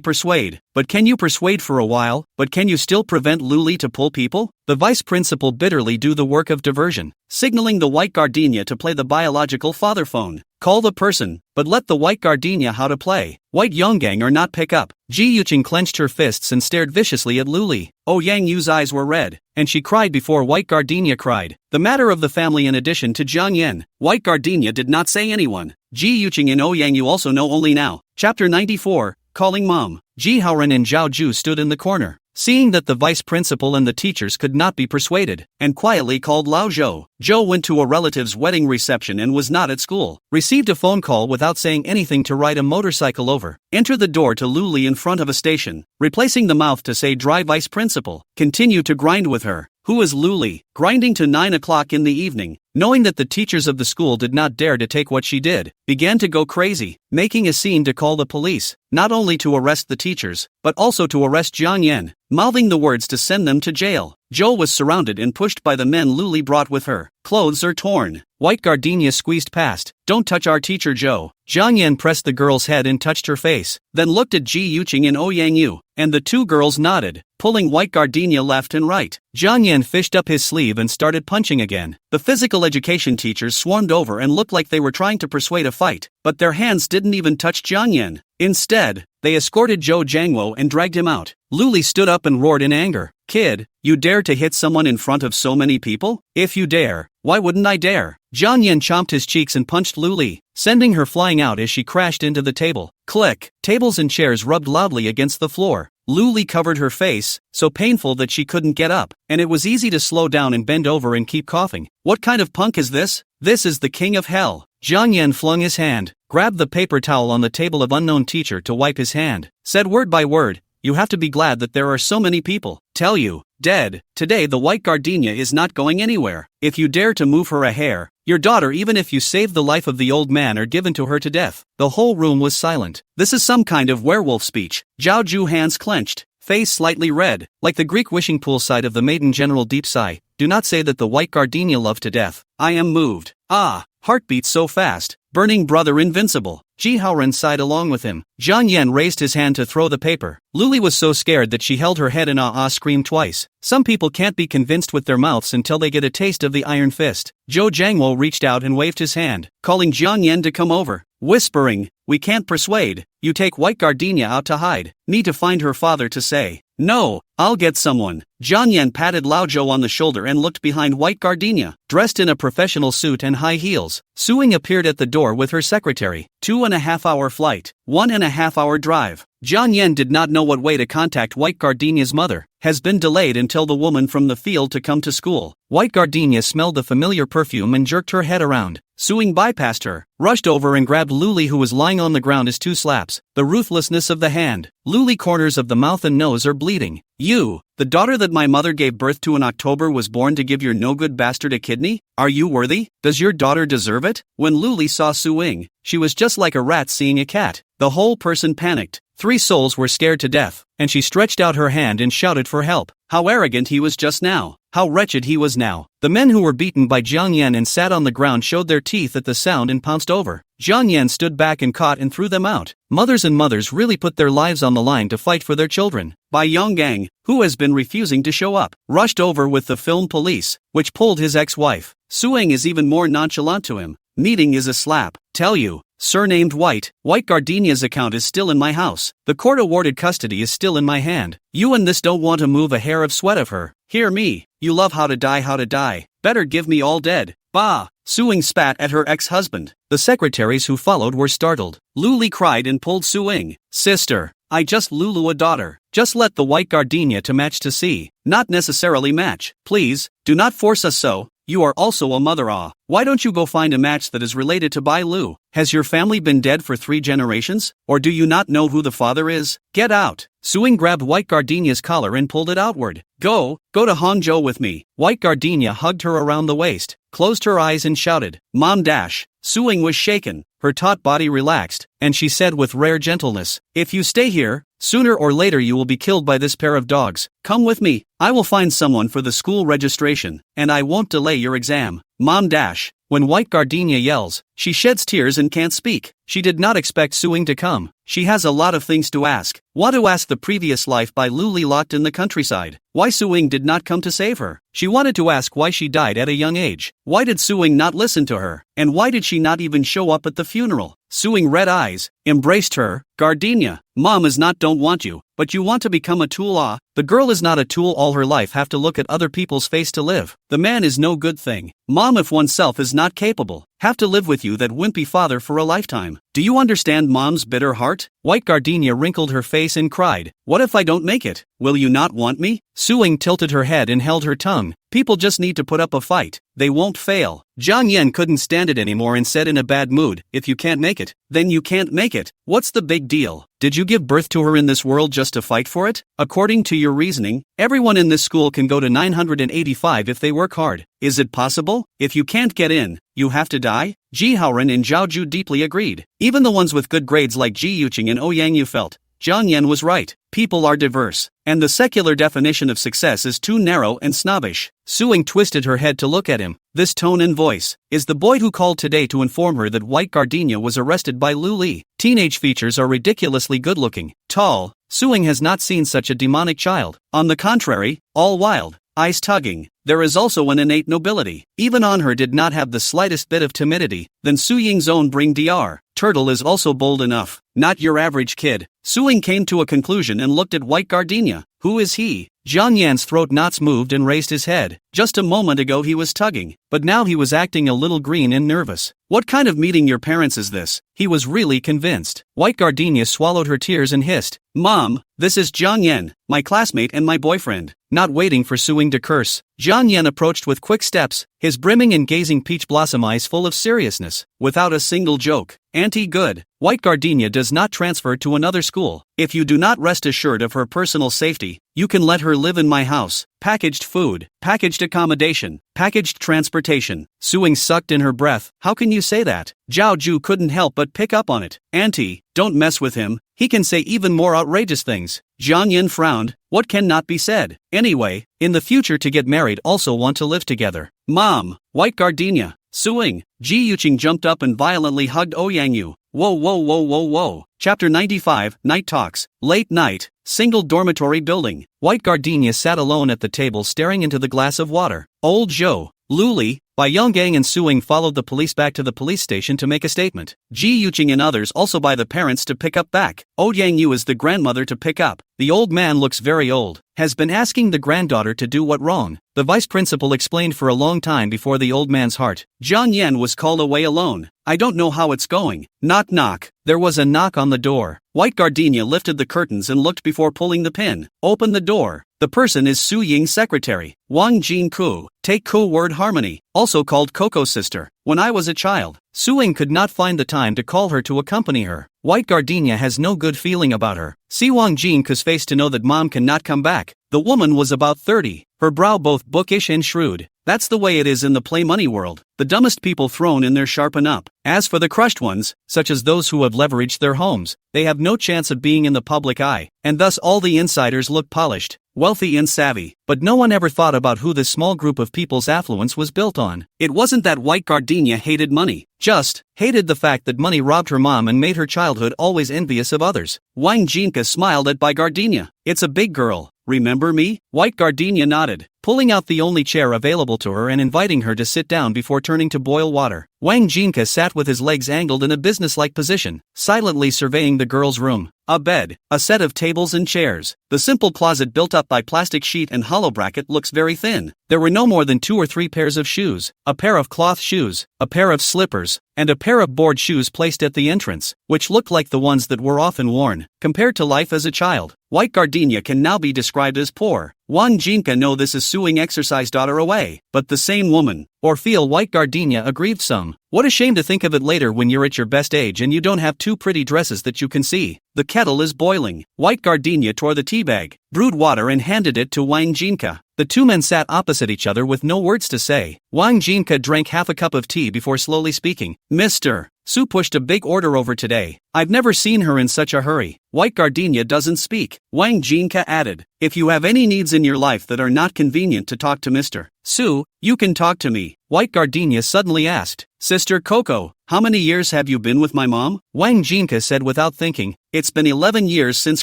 persuade. But can you persuade for a while? But can you still prevent Luli to pull people? The vice principal bitterly do the work of diversion, signaling the White Gardenia to play the biological father phone. Call the person, but let the White Gardenia how to play. White Yonggang or not pick up. Ji Yuqing clenched her fists and stared viciously at Luli. Oh Yang Yu's eyes were red, and she cried before White Gardenia cried. The matter of the family in addition to Jiang Yan, White Gardenia did not say anyone. Ji Yuqing and Oh Yang Yu also know only now. Chapter 94, Calling Mom. Ji Haoren and Zhao Ju stood in the corner, seeing that the vice principal and the teachers could not be persuaded, and quietly called Lao Zhou. Zhou went to a relative's wedding reception and was not at school. Received a phone call without saying anything to ride a motorcycle over. Enter the door to Luli in front of a station, replacing the mouth to say dry vice principal. Continue to grind with her. Who is Luli? Grinding to 9 o'clock in the evening, knowing that the teachers of the school did not dare to take what she did, began to go crazy, making a scene to call the police, not only to arrest the teachers, but also to arrest Jiang Yan, mouthing the words to send them to jail. Zhou was surrounded and pushed by the men Luli brought with her. Clothes are torn. White Gardenia squeezed past. Don't touch our teacher Zhou. Jiang Yan pressed the girl's head and touched her face, then looked at Ji Yuqing and Oh Yang Yu, and the 2 girls nodded, pulling White Gardenia left and right. Jiang Yan fished up his sleeve and started punching again. The physical education teachers swarmed over and looked like they were trying to persuade a fight, but their hands didn't even touch Jiang Yan. Instead, they escorted Zhou Jiangwo and dragged him out. Luli stood up and roared in anger. Kid, you dare to hit someone in front of so many people? If you dare, why wouldn't I dare? Jiang Yan chomped his cheeks and punched Luli, sending her flying out as she crashed into the table. Click! Tables and chairs rubbed loudly against the floor. Luli covered her face, so painful that she couldn't get up, and it was easy to slow down and bend over and keep coughing. What kind of punk is this? This is the king of hell. Jiang Yan flung his hand, grabbed the paper towel on the table of unknown teacher to wipe his hand, said word by word, you have to be glad that there are so many people. Tell you, dead. Today the White Gardenia is not going anywhere. If you dare to move her a hair, Your daughter, even if you saved the life of the old man or given to her to death. The whole room was silent. This is some kind of werewolf speech. Zhao Ju hands clenched, face slightly red, like the Greek wishing pool side of the maiden general deep sigh. Do not say that the white gardenia love to death. I am moved. Ah, heartbeats so fast. Burning brother invincible. Ji Haoran sighed along with him. Zhang Yan raised his hand to throw the paper. Luli was so scared that she held her head and screamed twice. Some people can't be convinced with their mouths until they get a taste of the iron fist. Zhou Jiangwo reached out and waved his hand, calling Zhang Yan to come over. Whispering, we can't persuade. You take white gardenia out to hide. Need to find her father to say. No, I'll get someone. Zhang Yan patted Lao Zhou on the shoulder and looked behind white gardenia. Dressed in a professional suit and high heels, Su Ying appeared at the door with her secretary. 2.5-hour flight, 1.5-hour drive. Zhang Yan did not know what way to contact white gardenia's mother. Has been delayed until the woman from the field to come to school. White gardenia smelled the familiar perfume and jerked her head around. Su Ying bypassed her, rushed over and grabbed Luli, who was lying on the ground, as 2 slaps. The ruthlessness of the hand. Luli, corners of the mouth and nose are bleeding. You, the daughter that my mother gave birth to in October, was born to give your no-good bastard a kidney? Are you worthy? Does your daughter deserve it? When Luli saw Su Ying, she was just like a rat seeing a cat. The whole person panicked. 3 souls were scared to death, and she stretched out her hand and shouted for help. How arrogant he was just now. How wretched he was now. The men who were beaten by Zhang Yan and sat on the ground showed their teeth at the sound and pounced over. Zhang Yan stood back and caught and threw them out. Mothers and mothers really put their lives on the line to fight for their children. Bai Yonggang, who has been refusing to show up, rushed over with the film police, which pulled his ex-wife. Su Ying is even more nonchalant to him. Meeting is a slap. Tell you. Surnamed White Gardenia's account is still in my house. The court-awarded custody is still in my hand. You and this don't want to move a hair of sweat of her. Hear me. You love how to die. Better give me all dead. Bah! Su Ying spat at her ex-husband. The secretaries who followed were startled. Luli cried and pulled Su Ying. Sister, I just Lulu a daughter. Just let the white gardenia to match to see. Not necessarily match. Please, do not force us so. You are also a mother-ah. Why don't you go find a match that is related to Bai Lu? Has your family been dead for 3 generations? Or do you not know who the father is? Get out! Su Ying grabbed white gardenia's collar and pulled it outward. Go to Hangzhou with me. White gardenia hugged her around the waist, closed her eyes and shouted, Mom dash! Su Ying was shaken, her taut body relaxed, and she said with rare gentleness, if you stay here, sooner or later you will be killed by this pair of dogs. Come with me. I will find someone for the school registration, and I won't delay your exam. Mom dash! When white gardenia yells, she sheds tears and can't speak. She did not expect Su Ying to come. She has a lot of things to ask. Want to ask the previous life by Luli locked in the countryside. Why Su Ying did not come to save her. She wanted to ask why she died at a young age. Why did Su Ying not listen to her? And why did she not even show up at the funeral? Su Ying red eyes, embraced her. Gardenia, Mom is not don't want you, but you want to become a tool ah. The girl is not a tool all her life, have to look at other people's face to live. The man is no good thing. Mom, if oneself is not capable, have to live with you that wimpy father for a lifetime. Do you understand Mom's bitter heart? White gardenia wrinkled her face and cried, what if I don't make it? Will you not want me? Su Ying tilted her head and held her tongue. People just need to put up a fight. They won't fail. Zhang Yan couldn't stand it anymore and said in a bad mood, if you can't make it, then you can't make it. What's the big deal? Did you give birth to her in this world just to fight for it? According to your reasoning, everyone in this school can go to 985 if they work hard. Is it possible? If you can't get in, you have to die? Ji Haoran and Zhao Ju deeply agreed. Even the ones with good grades like Ji Yuqing and Ouyang Yu felt. Zhang Yan was right. People are diverse, and the secular definition of success is too narrow and snobbish. Su Ying twisted her head to look at him. This tone and voice is the boy who called today to inform her that white gardenia was arrested by Lu Li. Teenage features are ridiculously good-looking. Tall, Su Ying has not seen such a demonic child. On the contrary, all wild, eyes-tugging. There is also an innate nobility. Even on her did not have the slightest bit of timidity. Then Su Ying's own bring Dr. Turtle is also bold enough. Not your average kid. Su Ying came to a conclusion and looked at white gardenia. Who is he? Zhang Yan's throat knots moved and raised his head. Just a moment ago he was tugging, but now he was acting a little green and nervous. What kind of meeting your parents is this? He was really convinced. White gardenia swallowed her tears and hissed, Mom, this is Zhang Yan, my classmate and my boyfriend. Not waiting for Su Ying to curse, Zhang Yan approached with quick steps, his brimming and gazing peach blossom eyes full of seriousness. Without a single joke. Auntie good. White Gardenia does not transfer to another school. If you do not rest assured of her personal safety, you can let her live in my house. Packaged food, packaged accommodation, packaged transportation. Suing sucked in her breath. How can you say that? Zhao Ju couldn't help but pick up on it. Auntie, don't mess with him. He can say even more outrageous things. Jiang Yin frowned. What can not be said? Anyway, in the future to get married also want to live together. Mom, White Gardenia. Suing. Ji Yuqing jumped up and violently hugged Ouyangyu. Whoa whoa whoa whoa whoa. Chapter 95, Night Talks. Late night, single dormitory building. White Gardenia sat alone at the table staring into the glass of water. Old Zhou, Luli, Bai Yonggang and Suing followed the police back to the police station to make a statement. Ji Yuqing and others also by the parents to pick up back. Ouyangyu is the grandmother to pick up. The old man looks very old. Has been asking the granddaughter to do what wrong. The vice principal explained for a long time before the old man's heart. Jiang Yan was called away alone. I don't know how it's going. Knock knock. There was a knock on the door. White Gardenia lifted the curtains and looked before pulling the pin. Open the door. The person is Su Ying's secretary, Wang Jingku, take Ku word harmony, also called Coco's sister. When I was a child, Su Ying could not find the time to call her to accompany her. White Gardenia has no good feeling about her. See Wang Jingku's face to know that mom cannot come back. The woman was about 30, her brow both bookish and shrewd. That's the way it is in the play money world. The dumbest people thrown in there sharpen up. As for the crushed ones, such as those who have leveraged their homes, they have no chance of being in the public eye, and thus all the insiders look polished, wealthy and savvy. But no one ever thought about who this small group of people's affluence was built on. It wasn't that White Gardenia hated money, just hated the fact that money robbed her mom and made her childhood always envious of others. Wang Jinka smiled at Bai Gardenia. It's a big girl. Remember me? White Gardenia nodded, pulling out the only chair available to her and inviting her to sit down before turning to boil water. Wang Jinka sat with his legs angled in a businesslike position, silently surveying the girl's room. A bed, a set of tables and chairs. The simple closet built up by plastic sheet and hollow bracket looks very thin. There were no more than 2 or 3 pairs of shoes, a pair of cloth shoes, a pair of slippers, and a pair of board shoes placed at the entrance, which looked like the ones that were often worn. Compared to life as a child, White Gardenia can now be described as poor. Wang Jinka know this is suing exercise daughter away, but the same woman, or feel White Gardenia aggrieved some. What a shame to think of it later when you're at your best age and you don't have 2 pretty dresses that you can see. The kettle is boiling. White Gardenia tore the tea bag, brewed water and handed it to Wang Jinka. The 2 men sat opposite each other with no words to say. Wang Jinka drank half a cup of tea before slowly speaking. Mr. Su pushed a big order over today. I've never seen her in such a hurry. White Gardenia doesn't speak. Wang Jinka added, if you have any needs in your life that are not convenient to talk to Mr. Su, you can talk to me. White Gardenia suddenly asked, Sister Coco, how many years have you been with my mom? Wang Jinka said without thinking, it's been 11 years since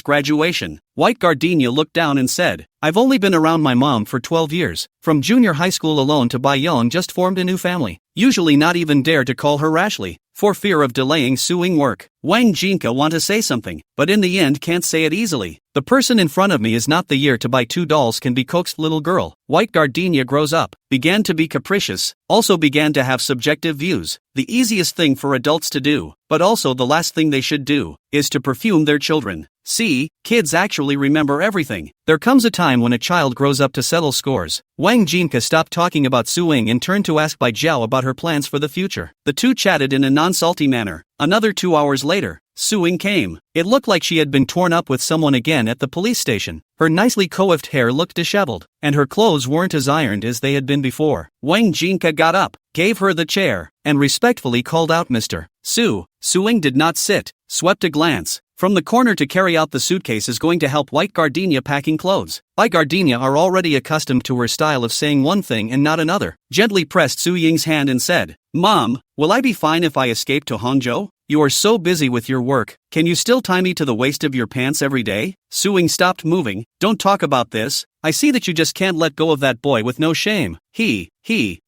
graduation. White Gardenia looked down and said, I've only been around my mom for 12 years. From junior high school alone to Bai Yong just formed a new family. Usually not even dare to call her rashly, for fear of delaying suing work. Wang Jinka want to say something, but in the end can't say it easily. The person in front of me is not the year to buy 2 dolls can be coaxed little girl. White Gardenia grows up, began to be capricious, also began to have subjective views. The easiest thing for adults to do, but also the last thing they should do, is to perfume their children. See, kids actually remember everything. There comes a time when a child grows up to settle scores. Wang Jinka stopped talking about suing and turned to ask Bai Jiao about her plans for the future. The 2 chatted in a non-salty manner. Another 2 hours later, suing came. It looked like she had been torn up with someone again at the police station. Her nicely coiffed hair looked disheveled, and her clothes weren't as ironed as they had been before. Wang Jinka got up, gave her the chair, and respectfully called out Mr. Su. Suing did not sit, swept a glance from the corner to carry out the suitcase is going to help White Gardenia packing clothes. Bai Gardenia are already accustomed to her style of saying one thing and not another. Gently pressed Su Ying's hand and said, Mom, will I be fine if I escape to Hangzhou? You are so busy with your work, can you still tie me to the waist of your pants every day? Su Ying stopped moving. Don't talk about this. I see that you just can't let go of that boy with no shame. He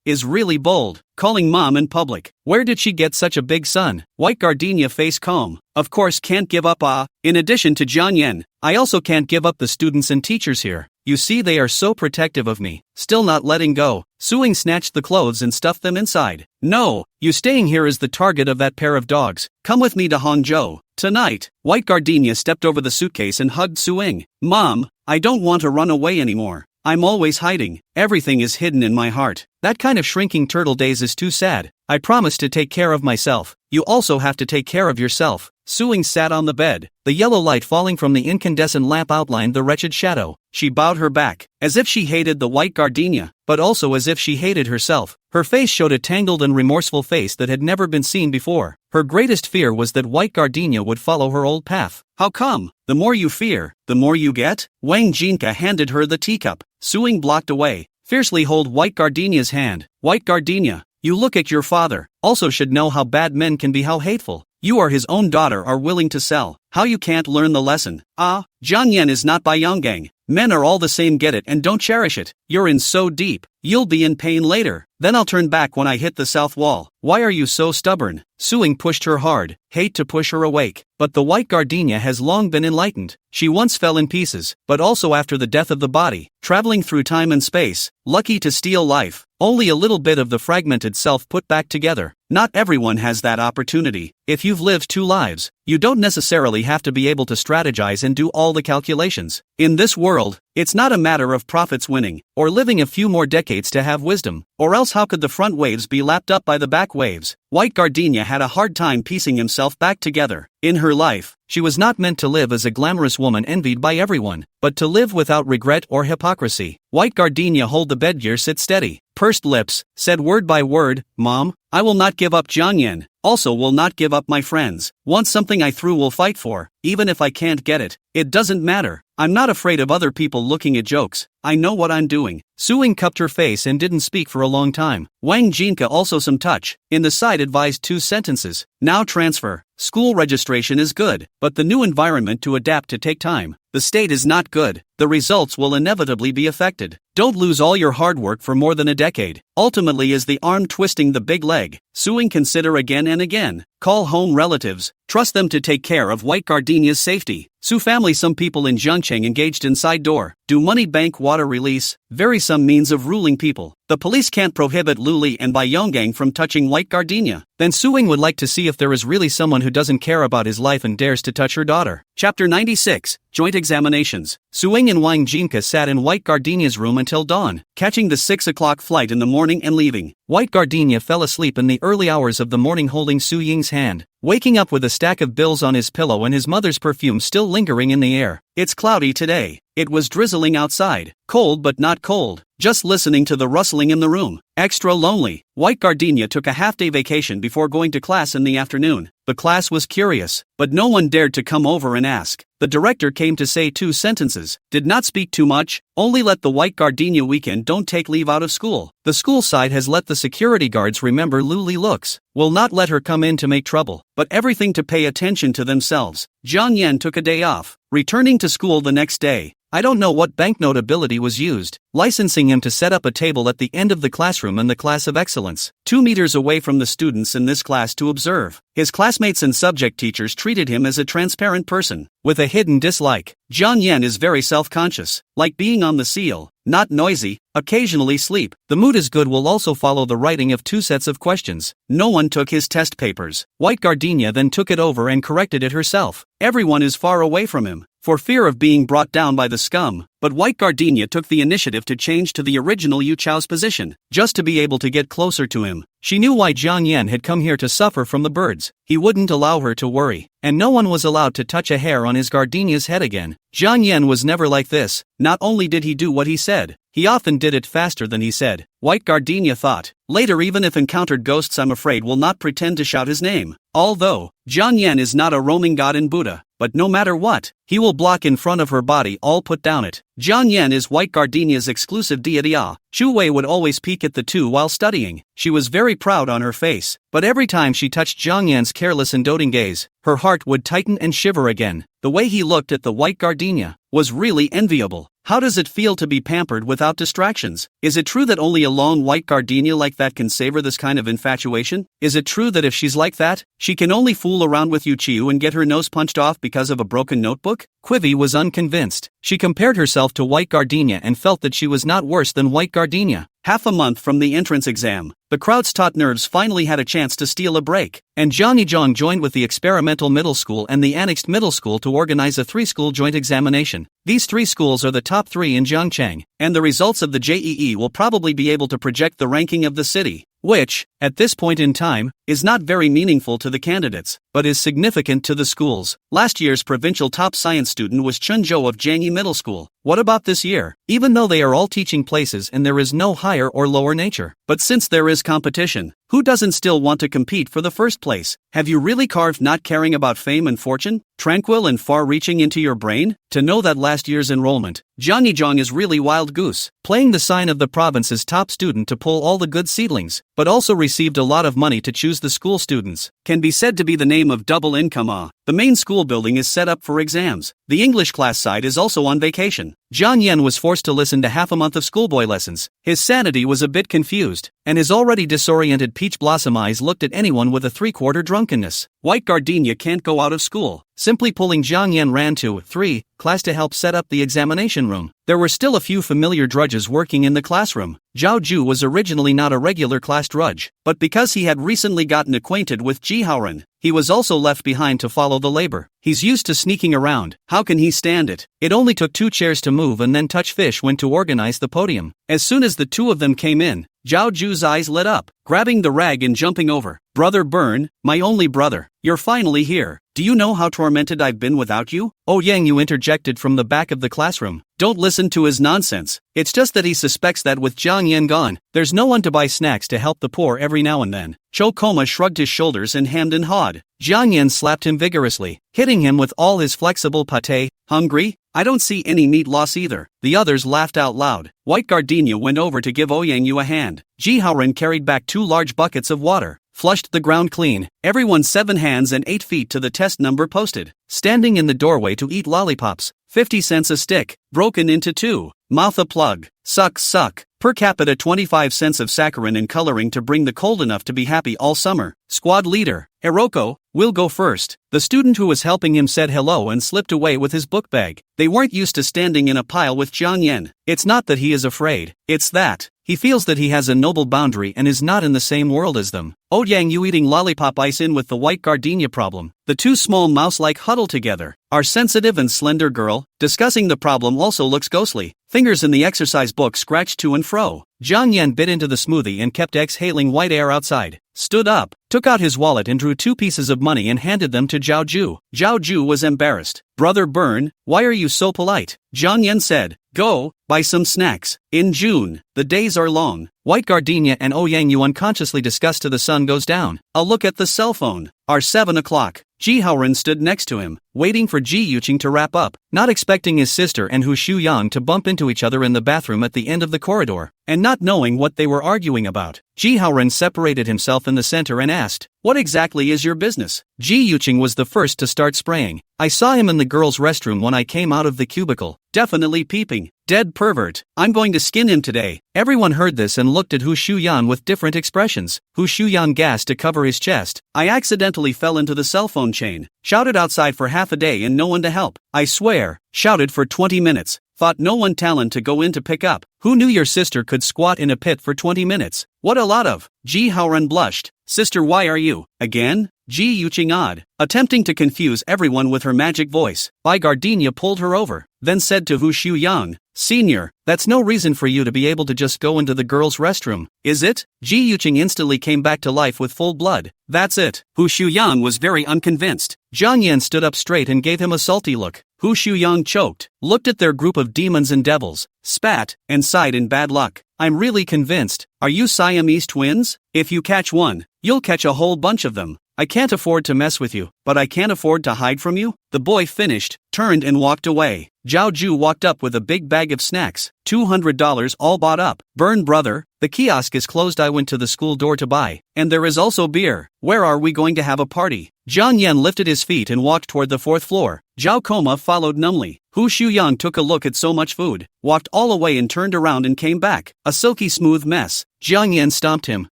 is really bold, calling mom in public. Where did she get such a big son? White Gardenia face calm. Of course can't give up In addition to Jian Yen, I also can't give up the students and teachers here. You see they are so protective of me. Still not letting go. Suing snatched the clothes and stuffed them inside. No, you staying here is the target of that pair of dogs. Come with me to Hangzhou. Tonight. White Gardenia stepped over the suitcase and hugged Suing. Mom, I don't want to run away anymore. I'm always hiding. Everything is hidden in my heart. That kind of shrinking turtle days is too sad. I promise to take care of myself. You also have to take care of yourself. Suing sat on the bed. The yellow light falling from the incandescent lamp outlined the wretched shadow. She bowed her back, as if she hated the white gardenia, but also as if she hated herself. Her face showed a tangled and remorseful face that had never been seen before. Her greatest fear was that white gardenia would follow her old path. How come? The more you fear, the more you get? Wang Jinka handed her the teacup. Suing blocked away. Fiercely hold white gardenia's hand. White gardenia, you look at your father. Also should know how bad men can be, how hateful. You are his own daughter, are willing to sell. How you can't learn the lesson. Ah, Jiang Yan is not by Yonggang. Men are all the same, get it and don't cherish it. You're in so deep. You'll be in pain later. Then I'll turn back when I hit the south wall. Why are you so stubborn? Suing pushed her hard. Hate to push her awake. But the white gardenia has long been enlightened. She once fell in pieces, but also after the death of the body, traveling through time and space, lucky to steal life. Only a little bit of the fragmented self put back together. Not everyone has that opportunity. If you've lived 2 lives, you don't necessarily have to be able to strategize and do all the calculations. In this world, it's not a matter of profits winning, or living a few more decades to have wisdom, or else how could the front waves be lapped up by the back waves? White gardenia had a hard time piecing himself back together. In her life, she was not meant to live as a glamorous woman envied by everyone, but to live without regret or hypocrisy. White gardenia hold the bedgear, sit steady, pursed lips, said word by word, Mom, I will not give up Jiang Yan, also will not give up my friends. Want something I through will fight for, even if I can't get it. It doesn't matter. I'm not afraid of other people looking at jokes. I know what I'm doing. Suing cupped her face and didn't speak for a long time. Wang Jinka also some touch. In the side advised 2 sentences. Now transfer. School registration is good, but the new environment to adapt to take time. The state is not good. The results will inevitably be affected. Don't lose all your hard work for more than a decade. Ultimately is the arm twisting the big leg. Suing consider again and again. Call home relatives. Trust them to take care of white gardenia's safety. Su family, some people in Zhangcheng engaged in side door. Do money bank water release. Vary some means of ruling people. The police can't prohibit Lu Li and Bai Yonggang from touching white gardenia. Then Suing would like to see if there is really someone who doesn't care about his life and dares to touch her daughter. Chapter 96, Joint Examinations. Suing and Wang Jinka sat in white gardenia's room until dawn, catching the 6 o'clock flight in the morning and leaving. White gardenia fell asleep in the early hours of the morning holding Su Ying's hand, waking up with a stack of bills on his pillow and his mother's perfume still lingering in the air. It's cloudy today. It was drizzling outside. Cold but not cold. Just listening to the rustling in the room. Extra lonely. White gardenia took a half-day vacation before going to class in the afternoon. The class was curious, but no one dared to come over and ask. The director came to say 2 sentences. Did not speak too much. Only let the white gardenia weekend, don't take leave out of school. The school side has let the security guards remember Lu Li looks. Will not let her come in to make trouble, but everything to pay attention to themselves. Jiang Yan took a day off, returning to school the next day. I don't know what banknote ability was used, licensing him to set up a table at the end of the classroom in the class of excellence, 2 meters away from the students in this class to observe. His classmates and subject teachers treated him as a transparent person, with a hidden dislike. Jiang Yan is very self-conscious, like being on the seal, not noisy, occasionally sleep. The mood is good will also follow the writing of 2 sets of questions. No one took his test papers. White gardenia then took it over and corrected it herself. Everyone is far away from him, for fear of being brought down by the scum, but white gardenia took the initiative to change to the original Yu Chao's position, just to be able to get closer to him. She knew why Jiang Yan had come here to suffer from the birds. He wouldn't allow her to worry, and no one was allowed to touch a hair on his gardenia's head again. Jiang Yan was never like this. Not only did he do what he said, he often did it faster than he said. White gardenia thought. Later, even if encountered ghosts, I'm afraid will not pretend to shout his name. Although, Jiang Yan is not a roaming god in Buddha, but no matter what, he will block in front of her body, all put down it. Jiang Yan is white gardenia's exclusive deity. Shu Wei would always peek at the 2 while studying. She was very proud on her face, but every time she touched Jiang Yan's careless and doting gaze, her heart would tighten and shiver again. The way he looked at the white gardenia was really enviable. How does it feel to be pampered without distractions? Is it true that only a lone white gardenia like that can savor this kind of infatuation? Is it true that if she's like that, she can only fool around with Yu Chiu and get her nose punched off because of a broken notebook? Quivi was unconvinced. She compared herself to white gardenia and felt that she was not worse than white gardenia. Half a month from the entrance exam, the crowd's taut nerves finally had a chance to steal a break, and Zhang Yizhong joined with the experimental middle school and the annexed middle school to organize a 3-school joint examination. These 3 schools are the top 3 in Zhangcheng, and the results of the JEE will probably be able to project the ranking of the city. which, at this point in time, is not very meaningful to the candidates, but is significant to the schools. Last year's provincial top science student was Chun Zhou of Jiangyi Middle School. What about this year? Even though they are all teaching places and there is no higher or lower nature. But since there is competition, who doesn't still want to compete for the first place? Have you really carved not caring about fame and fortune, tranquil and far-reaching into your brain? To know that last year's enrollment, Johnny Zhang is really wild goose, playing the sign of the province's top student to pull all the good seedlings, but also received a lot of money to choose the school students. Can be said to be the name of double income. The main school building is set up for exams. The English class side is also on vacation. Jiang Yan was forced to listen to half a month of schoolboy lessons. His sanity was a bit confused, and his already disoriented peach blossom eyes looked at anyone with a three-quarter drunkenness. White Gardenia can't go out of school. Simply pulling Jiang Yan ran to 3 class to help set up the examination room. There were still a few familiar drudges working in the classroom. Zhao Ju was originally not a regular class drudge, but because he had recently gotten acquainted with Ji Haoren, he was also left behind to follow the labor. He's used to sneaking around. How can he stand it? It only took 2 chairs to move and then Touch Fish went to organize the podium. As soon as the two of them came in, Zhao Ju's eyes lit up, grabbing the rag and jumping over. Brother Byrne, my only brother, you're finally here. Do you know how tormented I've been without you? Oh Yang Yu interjected from the back of the classroom. Don't listen to his nonsense. It's just that he suspects that with Jiang Yan gone, there's no one to buy snacks to help the poor every now and then. Cho Koma shrugged his shoulders and hemmed and hawed. Jiang Yan slapped him vigorously, hitting him with all his flexible pate. Hungry? I don't see any meat loss either. The others laughed out loud. White Gardenia went over to give Ouyang Yu a hand. Ji Haoren carried back 2 large buckets of water, flushed the ground clean. Everyone 7 hands and 8 feet to the test number posted. Standing in the doorway to eat lollipops. 50 cents a stick, broken into 2. Mouth a plug. Suck suck. Per capita 25 cents of saccharin and coloring to bring the cold enough to be happy all summer. Squad leader, Hiroko, will go first. The student who was helping him said hello and slipped away with his book bag. They weren't used to standing in a pile with Jiang Yan. It's not that he is afraid, it's that he feels that he has a noble boundary and is not in the same world as them. Ouyang Yu eating lollipop ice in with the white gardenia problem. The 2 small mouse-like huddle together. Our sensitive and slender girl, discussing the problem, also looks ghostly. Fingers in the exercise book scratched to and fro. Jiang Yan bit into the smoothie and kept exhaling white air outside. Stood up, took out his wallet and drew 2 pieces of money and handed them to Zhao Ju. Zhao Ju was embarrassed. Brother Byrne, why are you so polite? Jiang Yan said. Go, buy some snacks. In June, the days are long. White Gardenia and Ouyang Yu unconsciously discussed till the sun goes down. A look at the cell phone. Are 7 o'clock. Ji Haoren stood next to him, waiting for Ji Yuqing to wrap up, not expecting his sister and Hu Shuyang to bump into each other in the bathroom at the end of the corridor, and not knowing what they were arguing about. Ji Haoren separated himself in the center and asked, what exactly is your business? Ji Yuqing was the first to start spraying. I saw him in the girls' restroom when I came out of the cubicle. Definitely peeping. Dead pervert. I'm going to skin him today. Everyone heard this and looked at Hu Shuyang with different expressions. Hu Shuyang gasped to cover his chest. I accidentally fell into the cell phone chain. Shouted outside for half a day and no one to help. I swear. Shouted for 20 minutes. Thought no one talent to go in to pick up. Who knew your sister could squat in a pit for 20 minutes? What a lot of. Ji Haoren blushed. Sister, why are you? Again? Ji Yuqing odd, attempting to confuse everyone with her magic voice. Bai Gardenia pulled her over, then said to Hu Shuyang, Senior, that's no reason for you to be able to just go into the girls' restroom, is it? Ji Yuqing instantly came back to life with full blood. That's it. Hu Shuyang was very unconvinced. Jiang Yan stood up straight and gave him a salty look. Hu Shuyang choked, looked at their group of demons and devils, spat, and sighed in bad luck. I'm really convinced. Are you Siamese twins? If you catch one, you'll catch a whole bunch of them. I can't afford to mess with you, but I can't afford to hide from you. The boy finished, turned and walked away. Zhao Ju walked up with a big bag of snacks, $200 all bought up. Burn brother, the kiosk is closed. I went to the school door to buy, and there is also beer. Where are we going to have a party? Jiang Yan lifted his feet and walked toward the 4th floor. Zhao Koma followed numbly. Hu Shuyang took a look at so much food, walked all away and turned around and came back, a silky smooth mess. Jiang Yan stomped him.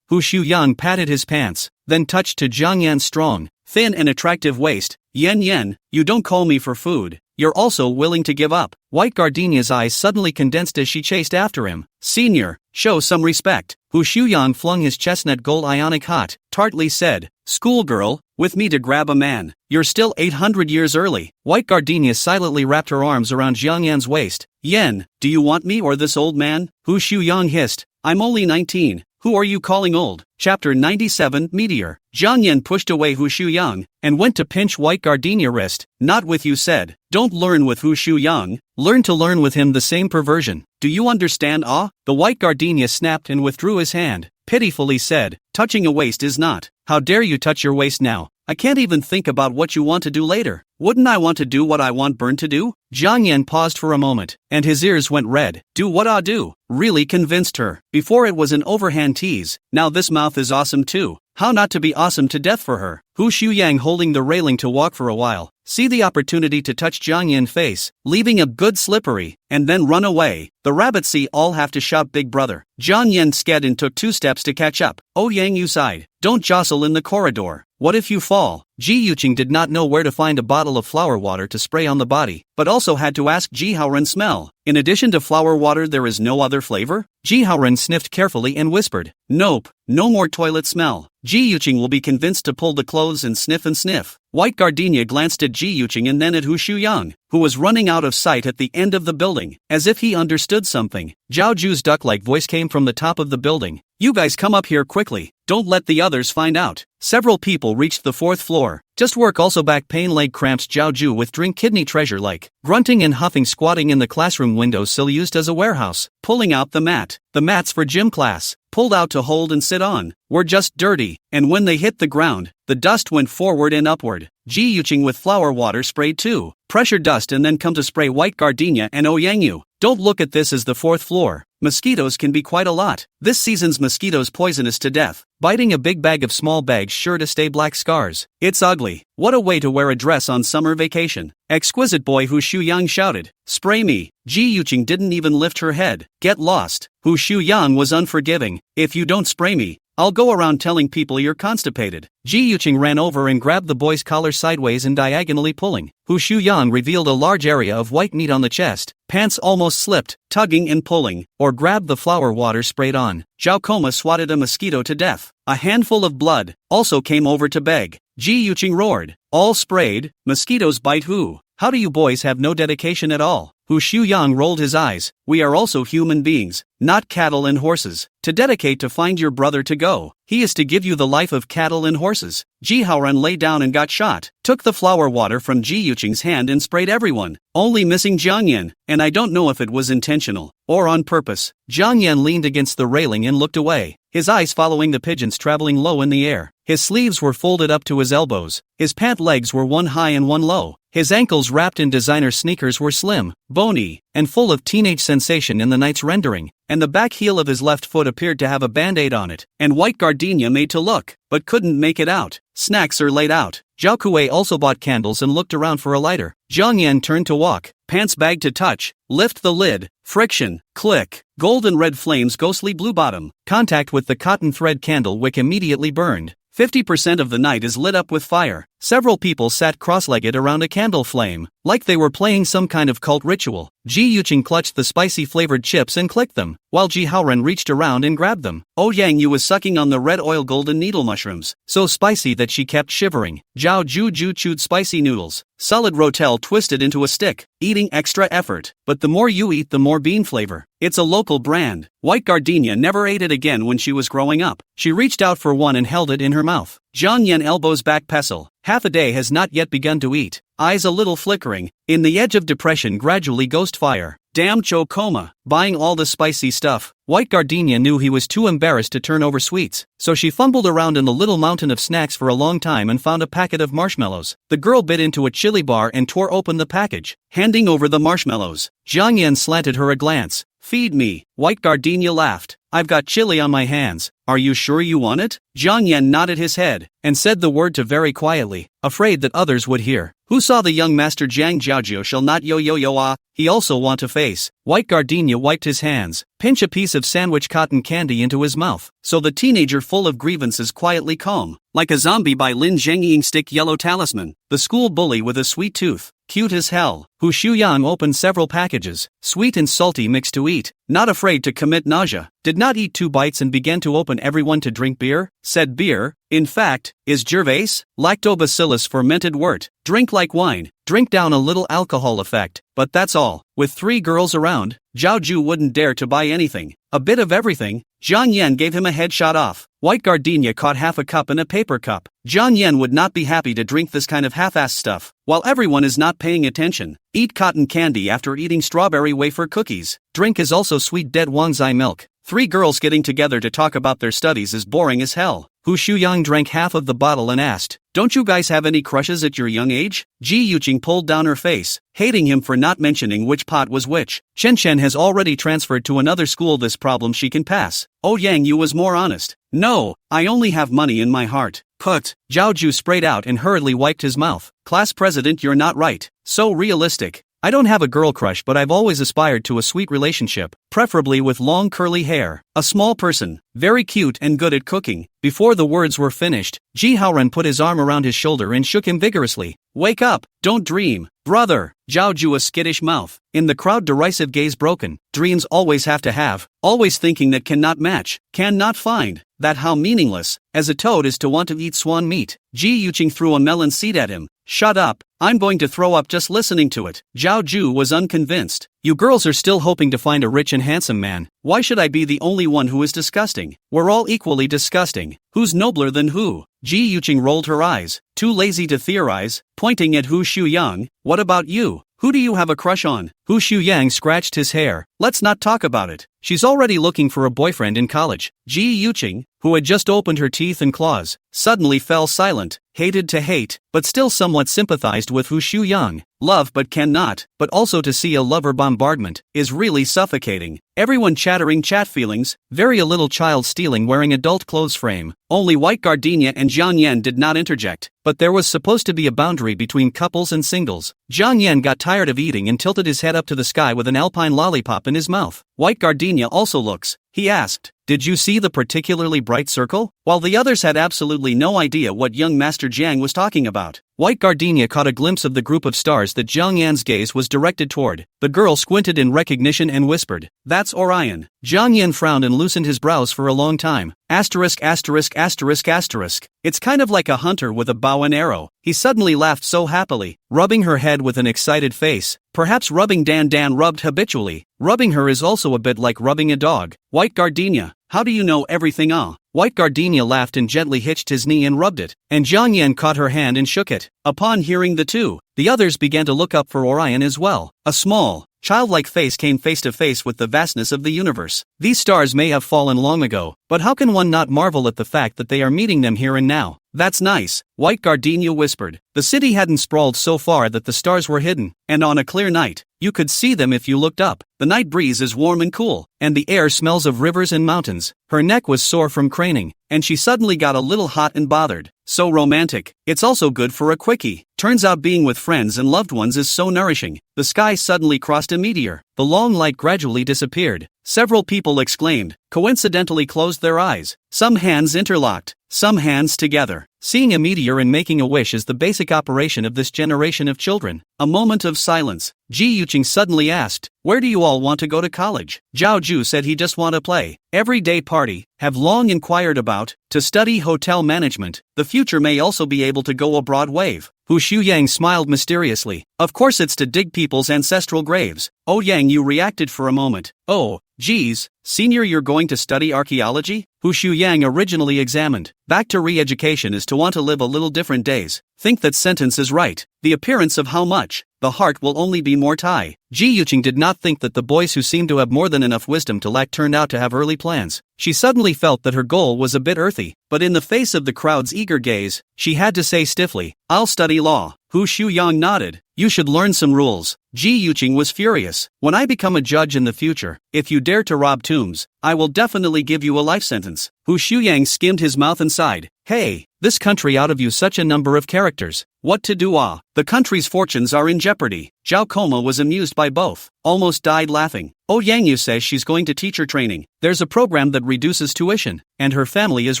Hu Shuyang patted his pants, then touched to Jiang Yan's strong, thin and attractive waist. Yen, you don't call me for food. You're also willing to give up. White Gardenia's eyes suddenly condensed as she chased after him. Senior, show some respect. Hu Shuyang flung his chestnut gold ionic hot, tartly said, Schoolgirl, with me to grab a man. You're still 800 years early. White Gardenia silently wrapped her arms around Jiang Yan's waist. Yen, do you want me or this old man? Hu Shuyang hissed. I'm only 19. Who are you calling old? Chapter 97, Meteor. Jiang Yan pushed away Hu Shuyang, and went to pinch White Gardenia wrist. Not with you, said. Don't learn with Hu Shuyang, learn to learn with him the same perversion. Do you understand? Ah? The White Gardenia snapped and withdrew his hand. Pitifully said, touching a waist is not. How dare you touch your waist now? I can't even think about what you want to do later. Wouldn't I want to do what I want Burned to do? Jiang Yan paused for a moment, and his ears went red. Do what I do. Really convinced her. Before it was an overhand tease, now this mouth is awesome too. How not to be awesome to death for her? Hu Shuyang holding the railing to walk for a while, see the opportunity to touch Jiang Yan's face, leaving a good slippery, and then run away. The rabbits see all have to shout big brother. Jiang Yan sked and took 2 steps to catch up. Oh Yang Yu sighed. Don't jostle in the corridor. What if you fall? Ji Yuqing did not know where to find a bottle of flower water to spray on the body, but also had to ask Ji Haoren smell. In addition to flower water there is no other flavor? Ji Haoren sniffed carefully and whispered, nope, no more toilet smell. Ji Yuqing will be convinced to pull the clothes and sniff and sniff. White Gardenia glanced at Ji Yuqing and then at Hu Shuyang, who was running out of sight at the end of the building, as if he understood something. Zhao Ju's duck-like voice came from the top of the building. You guys come up here quickly, don't let the others find out. Several people reached the 4th floor. Just work also back pain leg cramps Zhao Ju with drink kidney treasure like. Grunting and huffing squatting in the classroom window sill used as a warehouse. Pulling out the mat. The mats for gym class. Pulled out to hold and sit on. Were just dirty, and when they hit the ground, the dust went forward and upward. Ji Yuqing with flower water sprayed too. Pressure dust and then come to spray White Gardenia and Ouyangyu. Don't look at this as the 4th floor. Mosquitoes can be quite a lot. This season's mosquitoes poisonous to death. Biting a big bag of small bags sure to stay black scars. It's ugly. What a way to wear a dress on summer vacation. Exquisite boy Hu Shuyang shouted. Spray me. Ji Yuqing didn't even lift her head. Get lost. Hu Shuyang was unforgiving. If you don't spray me, I'll go around telling people you're constipated. Ji Yuqing ran over and grabbed the boy's collar sideways and diagonally pulling. Hu Shuyang revealed a large area of white meat on the chest. Pants almost slipped, tugging and pulling, or grabbed the flower water sprayed on. Zhao Koma swatted a mosquito to death. A handful of blood also came over to beg. Ji Yuqing roared. All sprayed, mosquitoes bite who? How do you boys have no dedication at all? Hu Shuyang rolled his eyes. We are also human beings, not cattle and horses. To dedicate to find your brother to go. He is to give you the life of cattle and horses. Ji Haoren lay down and got shot. Took the flower water from Ji Yuqing's hand and sprayed everyone. Only missing Jiang Yan, and I don't know if it was intentional or on purpose. Jiang Yan leaned against the railing and looked away, his eyes following the pigeons traveling low in the air. His sleeves were folded up to his elbows. His pant legs were one high and one low. His ankles wrapped in designer sneakers were slim, bony, and full of teenage sensation in the night's rendering, and the back heel of his left foot appeared to have a band-aid on it, and White Gardenia made to look, but couldn't make it out. Snacks are laid out. Zhao Kuei also bought candles and looked around for a lighter. Jiang Yan turned to walk, pants bag to touch, lift the lid, friction, click, golden red flames ghostly blue bottom, contact with the cotton thread candle wick immediately burned. 50% of the night is lit up with fire. Several people sat cross-legged around a candle flame, like they were playing some kind of cult ritual. Ji Yuqing clutched the spicy-flavored chips and clicked them, while Ji Haoren reached around and grabbed them. Ouyangyu was sucking on the red oil golden needle mushrooms, so spicy that she kept shivering. Zhao Ju chewed spicy noodles. Solid rotel twisted into a stick, eating extra effort. But the more you eat the more bean flavor. It's a local brand. White Gardenia never ate it again when she was growing up. She reached out for one and held it in her mouth. Jiang Yan elbows back pestle. Half a day has not yet begun to eat. Eyes a little flickering. In the edge of depression gradually ghost fire. Damn Cho Koma, buying all the spicy stuff. White Gardenia knew he was too embarrassed to turn over sweets, so she fumbled around in the little mountain of snacks for a long time and found a packet of marshmallows. The girl bit into a chili bar and tore open the package, handing over the marshmallows. Jiang Yan slanted her a glance. Feed me. White Gardenia laughed. I've got chili on my hands. Are you sure you want it? Jiang Yan nodded his head, and said the word to very quietly, afraid that others would hear. Who saw the young master Jiang Jiaojiu shall not yo-yo-yo-ah, he also want to face. White Gardenia wiped his hands, pinch a piece of sandwich cotton candy into his mouth, so the teenager full of grievances quietly calm. Like a zombie by Lin Zhengying stick yellow talisman, the school bully with a sweet tooth. Cute as hell. Hu Shuyang opened several packages, sweet and salty mixed to eat, not afraid to commit nausea. Did not eat 2 bites and began to open everyone to drink beer. Said beer, in fact, is Gervais, lactobacillus fermented wort. Drink like wine, drink down a little alcohol effect, but that's all. With 3 girls around, Zhao Ju wouldn't dare to buy anything. A bit of everything, Jiang Yan gave him a headshot off. White gardenia caught half a cup in a paper cup. Jiang Yan would not be happy to drink this kind of half-assed stuff. While everyone is not paying attention, eat cotton candy after eating strawberry wafer cookies. Drink is also sweet dead Wangzai milk. 3 girls getting together to talk about their studies is boring as hell. Hu Shuyang drank half of the bottle and asked, "Don't you guys have any crushes at your young age?" Ji Yuqing pulled down her face, hating him for not mentioning which pot was which. Shen Shen has already transferred to another school. This problem she can pass. Oh Yang Yu was more honest. "No, I only have money in my heart." Put. Zhao Ju sprayed out and hurriedly wiped his mouth. "Class president, you're not right. So realistic. I don't have a girl crush, but I've always aspired to a sweet relationship, preferably with long curly hair, a small person, very cute and good at cooking." Before the words were finished, Ji Haoran put his arm around his shoulder and shook him vigorously. "Wake up, don't dream, brother." Zhao Ju a skittish mouth. In the crowd derisive gaze broken. Dreams always have to have, always thinking that cannot match, cannot find, that how meaningless, as a toad is to want to eat swan meat. Ji Yuqing threw a melon seed at him. "Shut up, I'm going to throw up just listening to it." Zhao Ju was unconvinced. "You girls are still hoping to find a rich and handsome man. Why should I be the only one who is disgusting? We're all equally disgusting. Who's nobler than who?" Ji Yuqing rolled her eyes, too lazy to theorize, pointing at Hu Shuyang. "What about you? Who do you have a crush on?" Hu Shuyang scratched his hair. "Let's not talk about it. She's already looking for a boyfriend in college." Ji Yuqing, who had just opened her teeth and claws, suddenly fell silent, hated to hate, but still somewhat sympathized with Hu Shuyang. Love but cannot, but also to see a lover bombardment, is really suffocating. Everyone chattering chat feelings, very a little child stealing wearing adult clothes frame. Only White Gardenia and Jiang Yan did not interject, but there was supposed to be a boundary between couples and singles. Jiang Yan got tired of eating and tilted his head up to the sky with an alpine lollipop in his mouth. White Gardenia also looks, he asked. "Did you see the particularly bright circle?" While the others had absolutely no idea what young Master Jiang was talking about, White Gardenia caught a glimpse of the group of stars that Jiang Yan's gaze was directed toward. The girl squinted in recognition and whispered, "That's Orion." Jiang Yan frowned and loosened his brows for a long time. Asterisk asterisk asterisk asterisk. "It's kind of like a hunter with a bow and arrow." He suddenly laughed so happily, rubbing her head with an excited face. Perhaps rubbing Dan rubbed habitually. Rubbing her is also a bit like rubbing a dog. "White Gardenia, how do you know everything ah?" White Gardenia laughed and gently hitched his knee and rubbed it, and Jiang Yan caught her hand and shook it. Upon hearing the two, the others began to look up for Orion as well. A small, childlike face came face to face with the vastness of the universe. These stars may have fallen long ago, but how can one not marvel at the fact that they are meeting them here and now? "That's nice," White Gardenia whispered. The city hadn't sprawled so far that the stars were hidden, and on a clear night, you could see them if you looked up. The night breeze is warm and cool, and the air smells of rivers and mountains. Her neck was sore from craning, and she suddenly got a little hot and bothered. So romantic. It's also good for a quickie. Turns out being with friends and loved ones is so nourishing. The sky suddenly crossed a meteor. The long light gradually disappeared. Several people exclaimed, coincidentally closed their eyes. Some hands interlocked, some hands together. Seeing a meteor and making a wish is the basic operation of this generation of children. A moment of silence. Ji Yuqing suddenly asked, "Where do you all want to go to college?" Zhao Ju said he just want to play. Everyday party. Have long inquired about, to study hotel management. The future may also be able to go abroad wave. Hu Shuyang smiled mysteriously. Of course it's to dig people's ancestral graves. Oh Yang, you reacted for a moment. Oh, geez, senior, you're going to study archaeology? Hu Shuyang originally examined. Back to re-education is to want to live a little different days. Think that sentence is right. The appearance of how much, the heart will only be more Thai. Ji Yuqing did not think that the boys who seemed to have more than enough wisdom to lack turned out to have early plans. She suddenly felt that her goal was a bit earthy, but in the face of the crowd's eager gaze, she had to say stiffly, "I'll study law." Hu Shuyang nodded. "You should learn some rules." Ji Yuqing was furious. "When I become a judge in the future, if you dare to rob tombs, I will definitely give you a life sentence." Hu Shuyang skimmed his mouth and sighed. "Hey, this country out of you such a number of characters. What to do ah? The country's fortunes are in jeopardy." Zhao Koma was amused by both, almost died laughing. Oh Yang Yu says she's going to teacher training. There's a program that reduces tuition, and her family is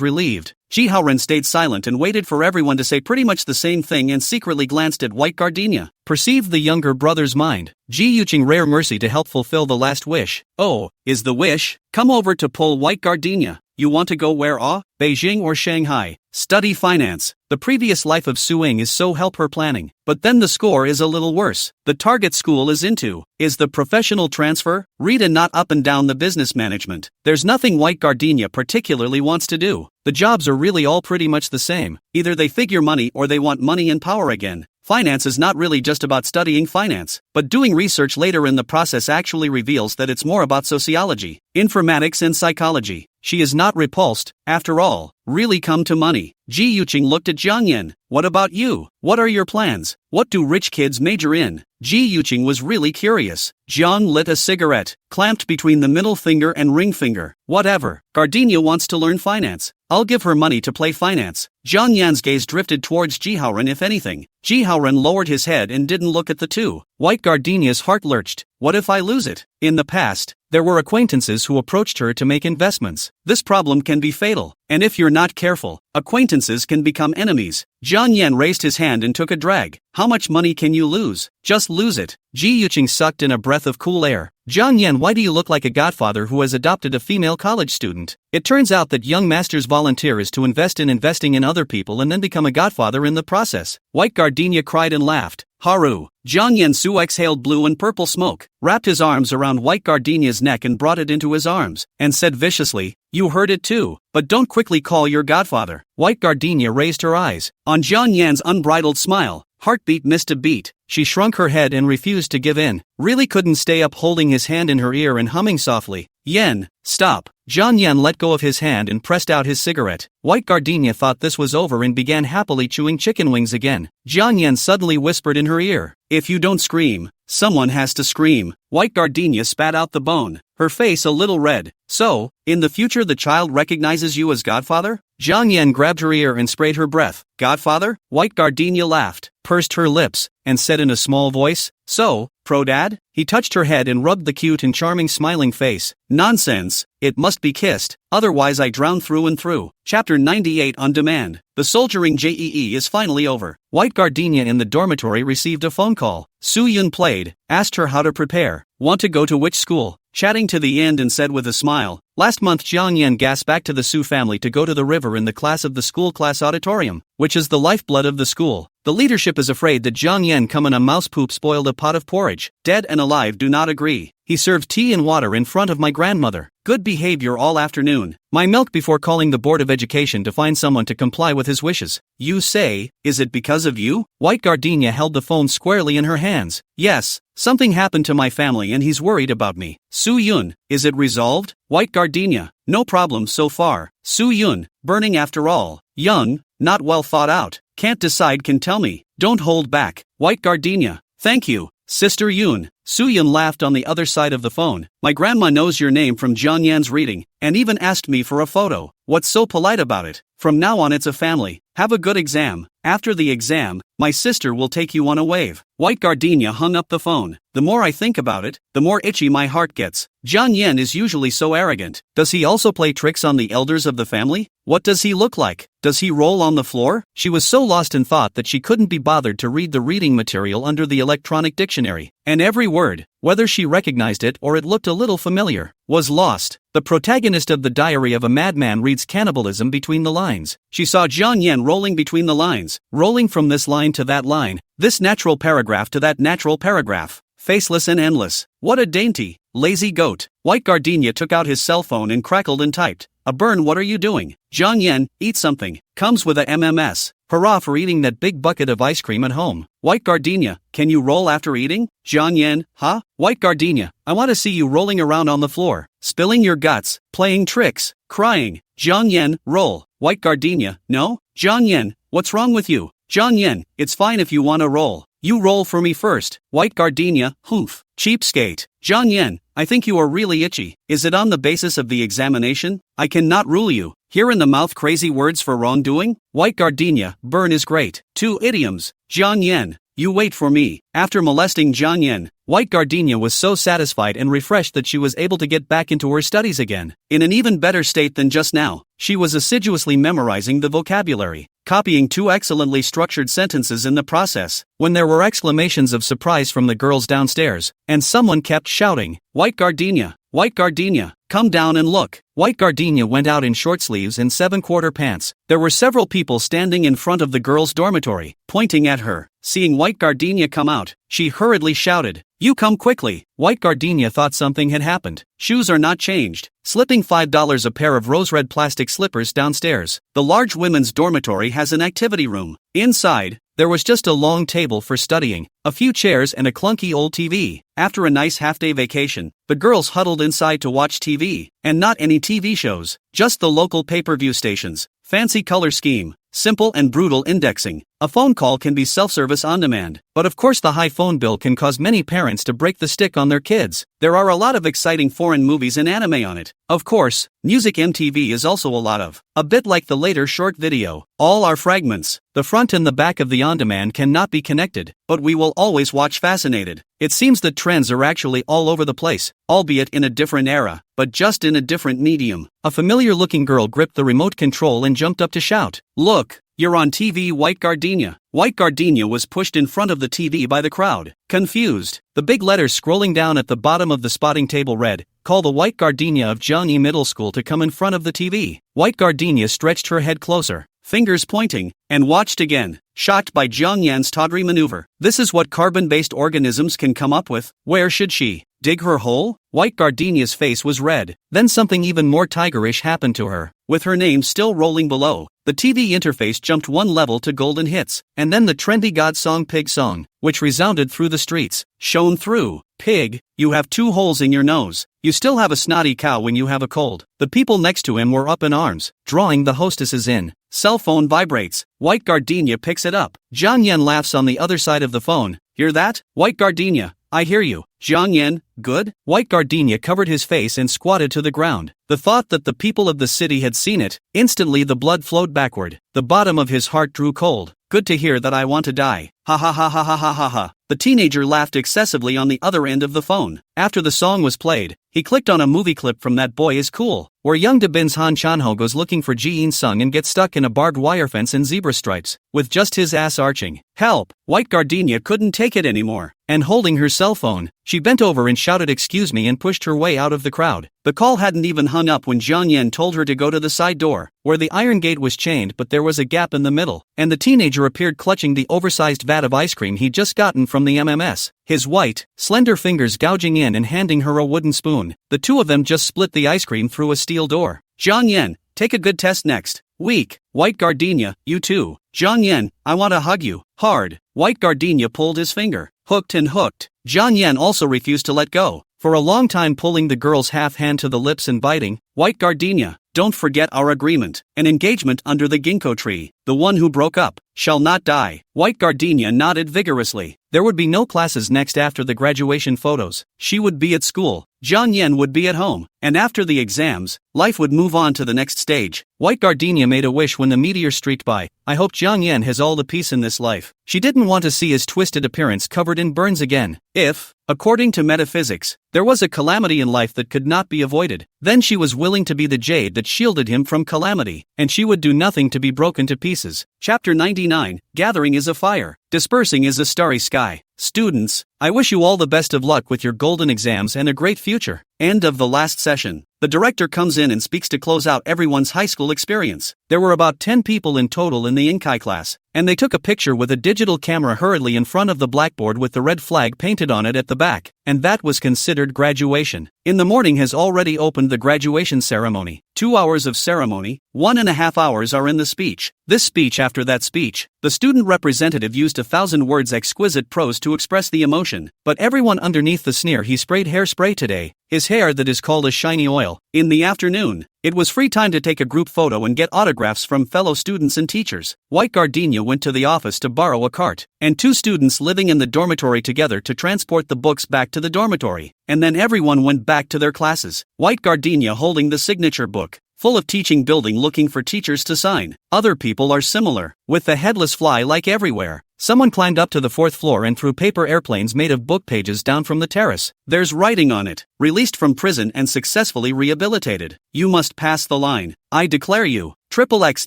relieved. Ji Haoren stayed silent and waited for everyone to say pretty much the same thing and secretly glanced at White Gardenia. perceived the younger brother's mind. Ji Yuqing rare mercy to help fulfill the last wish. Oh, is the wish? Come over to pull white gardenia. You want to go where? Beijing or Shanghai? Study finance. The previous life of Suing is so help her planning. But then the score is a little worse. The target school is into. Is the professional transfer? Read and not up and down the business management. There's nothing white gardenia particularly wants to do. The jobs are really all pretty much the same. Either they figure money or they want money and power again. Finance is not really just about studying finance, but doing research later in the process actually reveals that it's more about sociology, informatics and psychology. She is not repulsed, after all, really come to money. Ji Yuqing looked at Jiang Yan. What about you? What are your plans? What do rich kids major in? Ji Yuqing was really curious. Jiang lit a cigarette, clamped between the middle finger and ring finger. Whatever, Gardenia wants to learn finance. I'll give her money to play finance. Jiang Yan's gaze drifted towards Ji Haoren if anything. Ji Haoren lowered his head and didn't look at the two. White Gardenia's heart lurched. What if I lose it? In the past, there were acquaintances who approached her to make investments. This problem can be fatal, and if you're not careful, acquaintances can become enemies. Jiang Yan raised his hand and took a drag. How much money can you lose? Just lose it. Ji Yuqing sucked in a breath of cool air. Jiang Yan, why do you look like a godfather who has adopted a female college student? It turns out that young masters volunteer is to invest in investing in other people and then become a godfather in the process. White Gardenia cried and laughed. Haru. Jiang Yansu exhaled blue and purple smoke, wrapped his arms around White Gardenia's neck and brought it into his arms, and said viciously, you heard it too, but don't quickly call your godfather. White Gardenia raised her eyes. On Jiang Yan's unbridled smile, heartbeat missed a beat. She shrunk her head and refused to give in. Really couldn't stay up holding his hand in her ear and humming softly. Yen, stop. Jiang Yan let go of his hand and pressed out his cigarette. White Gardenia thought this was over and began happily chewing chicken wings again. Jiang Yan suddenly whispered in her ear, if you don't scream, someone has to scream. White Gardenia spat out the bone, her face a little red. So, in the future the child recognizes you as godfather? Jiang Yan grabbed her ear and sprayed her breath. Godfather? White Gardenia laughed, pursed her lips, and said in a small voice, so, pro-dad? He touched her head and rubbed the cute and charming smiling face. Nonsense, it must be kissed, otherwise I drown through and through. Chapter 98 On Demand. The soldiering JEE is finally over. White Gardenia in the dormitory received a phone call. Su Yun played, asked her how to prepare. Want to go to which school? Chatting to the end and said with a smile, last month Jiang Yan gasped back to the Su family to go to the river in the class of the school class auditorium, which is the lifeblood of the school. The leadership is afraid that Jiang Yan come in a mouse poop spoiled a pot of porridge. Dead and alive do not agree. He served tea and water in front of my grandmother. Good behavior all afternoon. My milk before calling the Board of Education to find someone to comply with his wishes. You say, is it because of you? White Gardenia held the phone squarely in her hands. Yes, something happened to my family and he's worried about me. Su Yun, is it resolved? White Gardenia, no problem so far. Su Yun, burning after all. Young, not well thought out. Can't decide, can tell me. Don't hold back. White Gardenia, thank you. Sister Yun. Su Yun laughed on the other side of the phone. My grandma knows your name from Jiang Yan's reading, and even asked me for a photo. What's so polite about it? From now on it's a family. Have a good exam. After the exam, my sister will take you on a wave. White Gardenia hung up the phone. The more I think about it, the more itchy my heart gets. Jiang Yan is usually so arrogant. Does he also play tricks on the elders of the family? What does he look like? Does he roll on the floor? She was so lost in thought that she couldn't be bothered to read the reading material under the electronic dictionary. And every word, whether she recognized it or it looked a little familiar, was lost. The protagonist of The Diary of a Madman reads cannibalism between the lines. She saw Jiang Yan rolling between the lines, rolling from this line to that line, this natural paragraph to that natural paragraph, faceless and endless. What a dainty, lazy goat. White Gardenia took out his cell phone and crackled and typed. A burn, what are you doing? Jiang Yan, eat something. Comes with a MMS. Hurrah for eating that big bucket of ice cream at home. White Gardenia, can you roll after eating? Jiang Yan, huh? White Gardenia, I want to see you rolling around on the floor, spilling your guts, playing tricks, crying. Jiang Yan, roll. White Gardenia, no? Jiang Yan, what's wrong with you? Jiang Yan, it's fine if you want to roll. You roll for me first. White Gardenia, humph. Cheapskate. Jiang Yan, I think you are really itchy. Is it on the basis of the examination? I cannot rule you. Here in the mouth crazy words for wrongdoing? White Gardenia, burn is great. 2 idioms. Jiang Yan, you wait for me. After molesting Jiang Yan, White Gardenia was so satisfied and refreshed that she was able to get back into her studies again. In an even better state than just now, she was assiduously memorizing the vocabulary. copying 2 excellently structured sentences in the process, when there were exclamations of surprise from the girls downstairs, and someone kept shouting, "White gardenia! White gardenia! Come down and look!" White gardenia went out in short sleeves and 7/4 pants. There were several people standing in front of the girls' dormitory, pointing at her. Seeing White gardenia come out, she hurriedly shouted, "You come quickly!" White gardenia thought something had happened. Shoes are not changed. Slipping $5 a pair of rose-red plastic slippers downstairs. The large women's dormitory has an activity room. Inside, there was just a long table for studying, a few chairs and a clunky old TV. After a nice half-day vacation, the girls huddled inside to watch TV, and not any TV shows, just the local pay-per-view stations. Fancy color scheme, simple and brutal indexing. A phone call can be self-service on demand, but of course the high phone bill can cause many parents to break the stick on their kids. There are a lot of exciting foreign movies and anime on it. Of course, music MTV is also a lot of. A bit like the later short video. All are fragments. The front and the back of the on-demand cannot be connected, but we will always watch fascinated. It seems that trends are actually all over the place, albeit in a different era, but just in a different medium. A familiar-looking girl gripped the remote control and jumped up to shout, "Look! You're on TV, White gardenia." White gardenia was pushed in front of the TV by the crowd. Confused, the big letters scrolling down at the bottom of the spotting table read, "Call the White gardenia of Jiangyi Middle School to come in front of the TV." White gardenia stretched her head closer, fingers pointing, and watched again, shocked by Jiang Yan's tawdry maneuver. This is what carbon-based organisms can come up with. Where should she dig her hole? White gardenia's face was red. Then something even more tigerish happened to her. With her name still rolling below, the TV interface jumped one level to golden hits, and then the trendy God song Pig Song, which resounded through the streets, shone through. "Pig, you have 2 holes in your nose. You still have a snotty cow when you have a cold." The people next to him were up in arms, drawing the hostesses in. Cell phone vibrates. White gardenia picks it up. Jiang Yan laughs on the other side of the phone. "Hear that? White gardenia, I hear you." "Jiang Yan, good?" White gardenia covered his face and squatted to the ground. The thought that the people of the city had seen it, instantly the blood flowed backward. The bottom of his heart drew cold. "Good to hear that I want to die. Ha ha ha ha ha ha ha ha." The teenager laughed excessively on the other end of the phone. After the song was played, he clicked on a movie clip from That Boy Is Cool, where young Dabin's Han Chanho goes looking for Ji In Sung and gets stuck in a barbed wire fence in zebra stripes, with just his ass arching. Help! White gardenia couldn't take it anymore, and holding her cell phone, she bent over and shouted "Excuse me" and pushed her way out of the crowd. The call hadn't even hung up when Jiang Yan told her to go to the side door, where the iron gate was chained but there was a gap in the middle, and the teenager appeared clutching the oversized vat of ice cream he'd just gotten from the MMS, his white, slender fingers gouging in and handing her a wooden spoon. The two of them just split the ice cream through a steel door. "Jiang Yan, take a good test next. Weak. White gardenia, you too. Jiang Yan, I want to hug you. Hard." White gardenia pulled his finger, hooked and hooked. Jiang Yan also refused to let go, for a long time pulling the girl's half hand to the lips and biting. "White gardenia, don't forget our agreement. An engagement under the ginkgo tree. The one who broke up shall not die." White gardenia nodded vigorously. There would be no classes next after the graduation photos. She would be at school. Jiang Yan would be at home. And after the exams, life would move on to the next stage. White gardenia made a wish when the meteor streaked by. "I hope Jiang Yan has all the peace in this life." She didn't want to see his twisted appearance covered in burns again. If, according to metaphysics, there was a calamity in life that could not be avoided, then she was willing to be the jade that shielded him from calamity, and she would do nothing to be broken to pieces. Chapter 99, Gathering is a fire, dispersing is a starry sky. Students, I wish you all the best of luck with your golden exams and a great future. End of the last session. The director comes in and speaks to close out everyone's high school experience. There were about 10 people in total in the Inkai class, and they took a picture with a digital camera hurriedly in front of the blackboard with the red flag painted on it at the back, and that was considered graduation. In the morning has already opened the graduation ceremony. 2 hours of ceremony, 1.5 hours are in the speech. This speech after that speech, the student representative used 1,000 words exquisite prose to express the emotion, but everyone underneath the sneer he sprayed hairspray today, his hair that is called a shiny oil. In the afternoon, it was free time to take a group photo and get autographs from fellow students and teachers. White gardenia went to the office to borrow a cart, and 2 students living in the dormitory together to transport the books back to the dormitory, and then everyone went back to their classes. White gardenia holding the signature book, full of teaching building looking for teachers to sign. Other people are similar, with the headless fly like everywhere. Someone climbed up to the 4th floor and threw paper airplanes made of book pages down from the terrace. There's writing on it. Released from prison and successfully rehabilitated. You must pass the line. I declare you. Triple X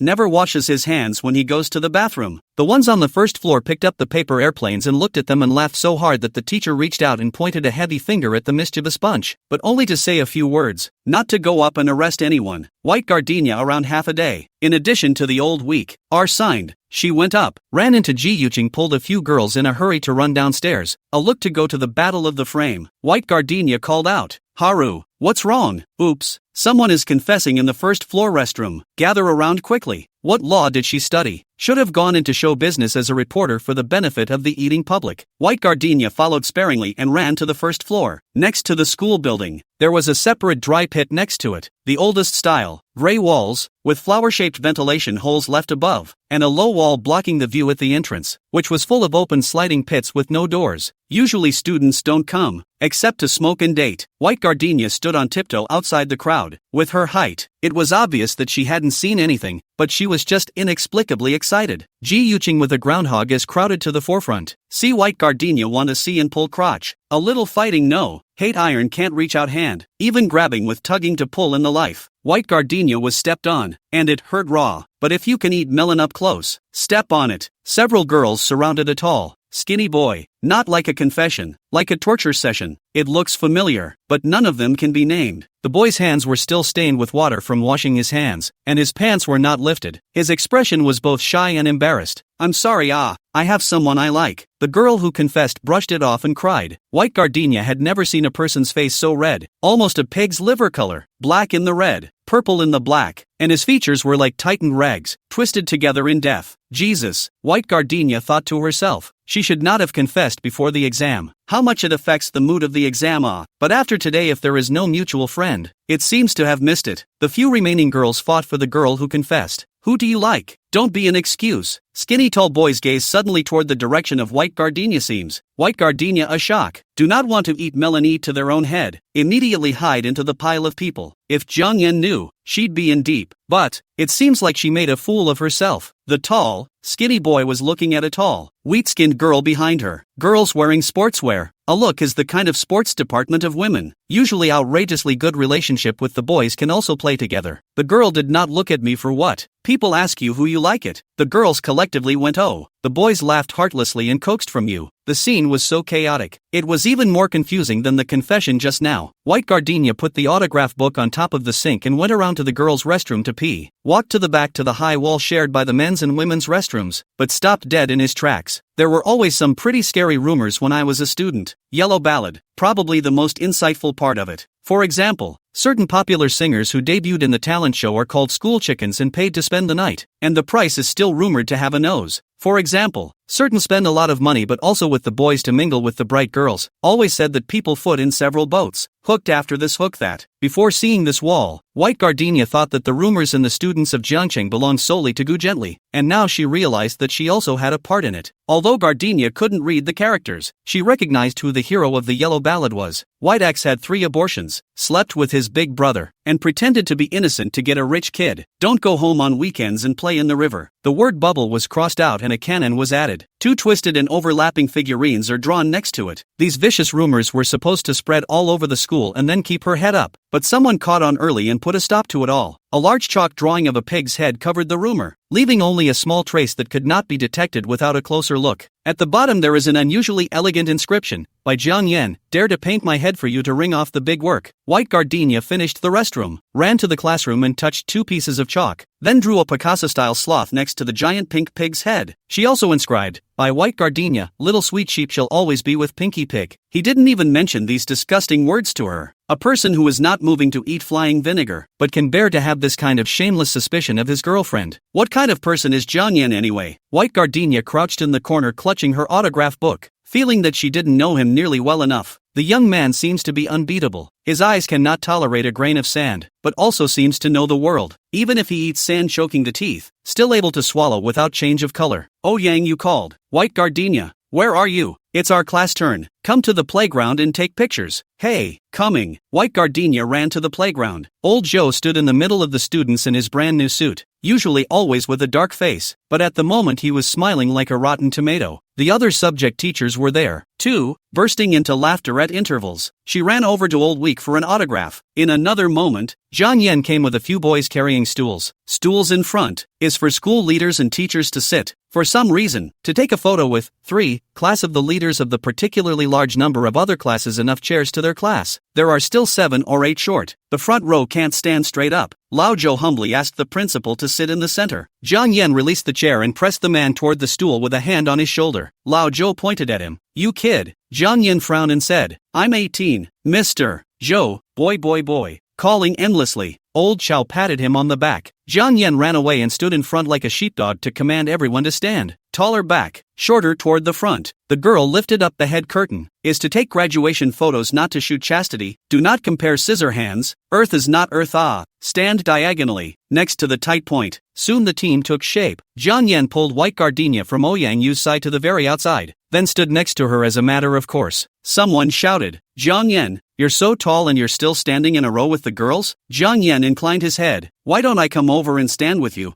never washes his hands when he goes to the bathroom. The ones on the first floor picked up the paper airplanes and looked at them and laughed so hard that the teacher reached out and pointed a heavy finger at the mischievous bunch, but only to say a few words, not to go up and arrest anyone. White gardenia around half a day. In addition to the old week, R signed. She went up, ran into Ji Yuching, pulled a few girls in a hurry to run downstairs, a look to go to the battle of the frame. White gardenia called out, Haru, what's wrong? Oops, someone is confessing in the first floor restroom. Gather around quickly. What law did she study? Should have gone into show business as a reporter for the benefit of the eating public. White gardenia followed sparingly and ran to the first floor. Next to the school building, there was a separate dry pit next to it, the oldest style, gray walls, with flower-shaped ventilation holes left above, and a low wall blocking the view at the entrance, which was full of open sliding pits with no doors. Usually students don't come, except to smoke and date. White gardenia stood on tiptoe outside the crowd. With her height, it was obvious that she hadn't seen anything, but she was just inexplicably excited. Ji Yuching with a groundhog is crowded to the forefront. See white gardenia want to see and pull crotch. A little fighting no. Hate iron can't reach out hand. Even grabbing with tugging to pull in the life. White gardenia was stepped on, and it hurt raw. But if you can eat melon up close, step on it. Several girls surrounded a tall, skinny boy. Not like a confession, like a torture session. It looks familiar, but none of them can be named. The boy's hands were still stained with water from washing his hands, and his pants were not lifted. His expression was both shy and embarrassed. I'm sorry, I have someone I like. The girl who confessed brushed it off and cried. White gardenia had never seen a person's face so red, almost a pig's liver color, black in the red, purple in the black, and his features were like tightened rags, twisted together in death. Jesus, white gardenia thought to herself. She should not have confessed before the exam. How much it affects the mood of the exam, but after today if there is no mutual friend, it seems to have missed it. The few remaining girls fought for the girl who confessed. Who do you like? Don't be an excuse. Skinny tall boys gaze suddenly toward the direction of white gardenia seems. White gardenia a shock. Do not want to eat melon eat to their own head. Immediately hide into the pile of people. If Jiang Yan knew, she'd be in deep. But, it seems like she made a fool of herself. The tall, skinny boy was looking at a tall, wheat-skinned girl behind her. Girls wearing sportswear. A look is the kind of sports department of women. Usually outrageously good relationship with the boys can also play together. The girl did not look at me for what. People ask you who you like it. The girls collectively went oh. The boys laughed heartlessly and coaxed from you. The scene was so chaotic. It was even more confusing than the confession just now. White gardenia put the autograph book on top of the sink and went around to the girls' restroom to pee. Walked to the back to the high wall shared by the men's and women's restrooms, but stopped dead in his tracks. There were always some pretty scary rumors when I was a student. Yellow ballad, probably the most insightful part of it. For example, certain popular singers who debuted in the talent show are called school chickens and paid to spend the night, and the price is still rumored to have a nose. For example, certain spend a lot of money but also with the boys to mingle with the bright girls. Always said that people foot in several boats. Hooked after this hook that. Before seeing this wall, white gardenia thought that the rumors in the students of Jiangqing belonged solely to Gu Gently, and now she realized that she also had a part in it. Although gardenia couldn't read the characters, she recognized who the hero of the yellow ballad was. White X had 3 abortions, slept with his big brother, and pretended to be innocent to get a rich kid. Don't go home on weekends and play in the river. The word bubble was crossed out and a cannon was added. 2 twisted and overlapping figurines are drawn next to it. These vicious rumors were supposed to spread all over the school and then keep her head up, but someone caught on early and put a stop to it all. A large chalk drawing of a pig's head covered the rumor, leaving only a small trace that could not be detected without a closer look. At the bottom there is an unusually elegant inscription, by Jiang Yan, dare to paint my head for you to ring off the big work. White gardenia finished the restroom, ran to the classroom and touched 2 pieces of chalk, then drew a Picasso-style sloth next to the giant pink pig's head. She also inscribed, by white gardenia, little sweet sheep shall always be with Pinky Pig. He didn't even mention these disgusting words to her. A person who is not moving to eat flying vinegar, but can bear to have this kind of shameless suspicion of his girlfriend. What kind of person is Jiang Yan anyway? White gardenia crouched in the corner clutching her autograph book, feeling that she didn't know him nearly well enough. The young man seems to be unbeatable. His eyes cannot tolerate a grain of sand, but also seems to know the world. Even if he eats sand choking the teeth, still able to swallow without change of color. Oh Yang, you called. White gardenia, where are you? it's our class turn. Come to the playground and take pictures. Hey, coming. White gardenia ran to the playground. Old Joe stood in the middle of the students in his brand new suit, usually always with a dark face, but at the moment he was smiling like a rotten tomato. The other subject teachers were there, too, bursting into laughter at intervals. She ran over to Old Week for an autograph. In another moment, Zhang Yan came with a few boys carrying stools. Stools in front is for school leaders and teachers to sit, for some reason, to take a photo with. 3. Class of the leaders of the particularly large number of other classes enough chairs to their class. There are still 7 or 8 short. The front row can't stand straight up. Lao Zhou humbly asked the principal to sit in the center. Zhang Yan released the chair and pressed the man toward the stool with a hand on his shoulder. Lao Zhou pointed at him. You kid. Zhang Yan frowned and said, I'm 18. Mr. Zhou, boy. Calling endlessly. Old Chow patted him on the back. Zhang Yan ran away and stood in front like a sheepdog to command everyone to stand. Taller back, shorter toward the front. The girl lifted up the head curtain. Is to take graduation photos, not to shoot chastity. Do not compare scissor hands. Earth is not earth. Stand diagonally, next to the tight point. Soon the team took shape. Zhang Yan pulled White Gardenia from Ouyang Yu's side to the very outside, then stood next to her as a matter of course. Someone shouted, Zhang Yan, you're so tall and you're still standing in a row with the girls? Zhang Yan inclined his head. Why don't I come over and stand with you?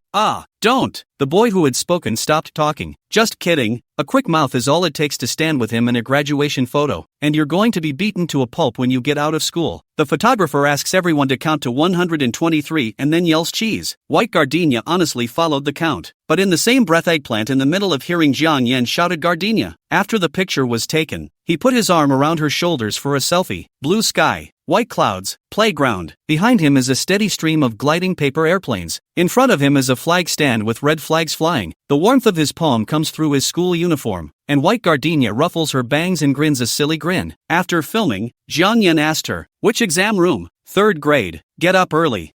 Don't. The boy who had spoken stopped talking. Just kidding. A quick mouth is all it takes to stand with him in a graduation photo, and you're going to be beaten to a pulp when you get out of school. The photographer asks everyone to count to 123 and then yells cheese. White Gardenia honestly followed the count, but in the same breath Eggplant in the middle of hearing Zhang Yan shouted Gardenia. After the picture was taken, he put his arm around her shoulders for a selfie. Blue sky, white clouds, playground. Behind him is a steady stream of gliding paper airplanes. In front of him is a flag stand with red flags flying. The warmth of his palm comes through his school uniform, and White Gardenia ruffles her bangs and grins a silly grin. After filming, Zhang Yan asked her, which exam room? 3rd grade. Get up early.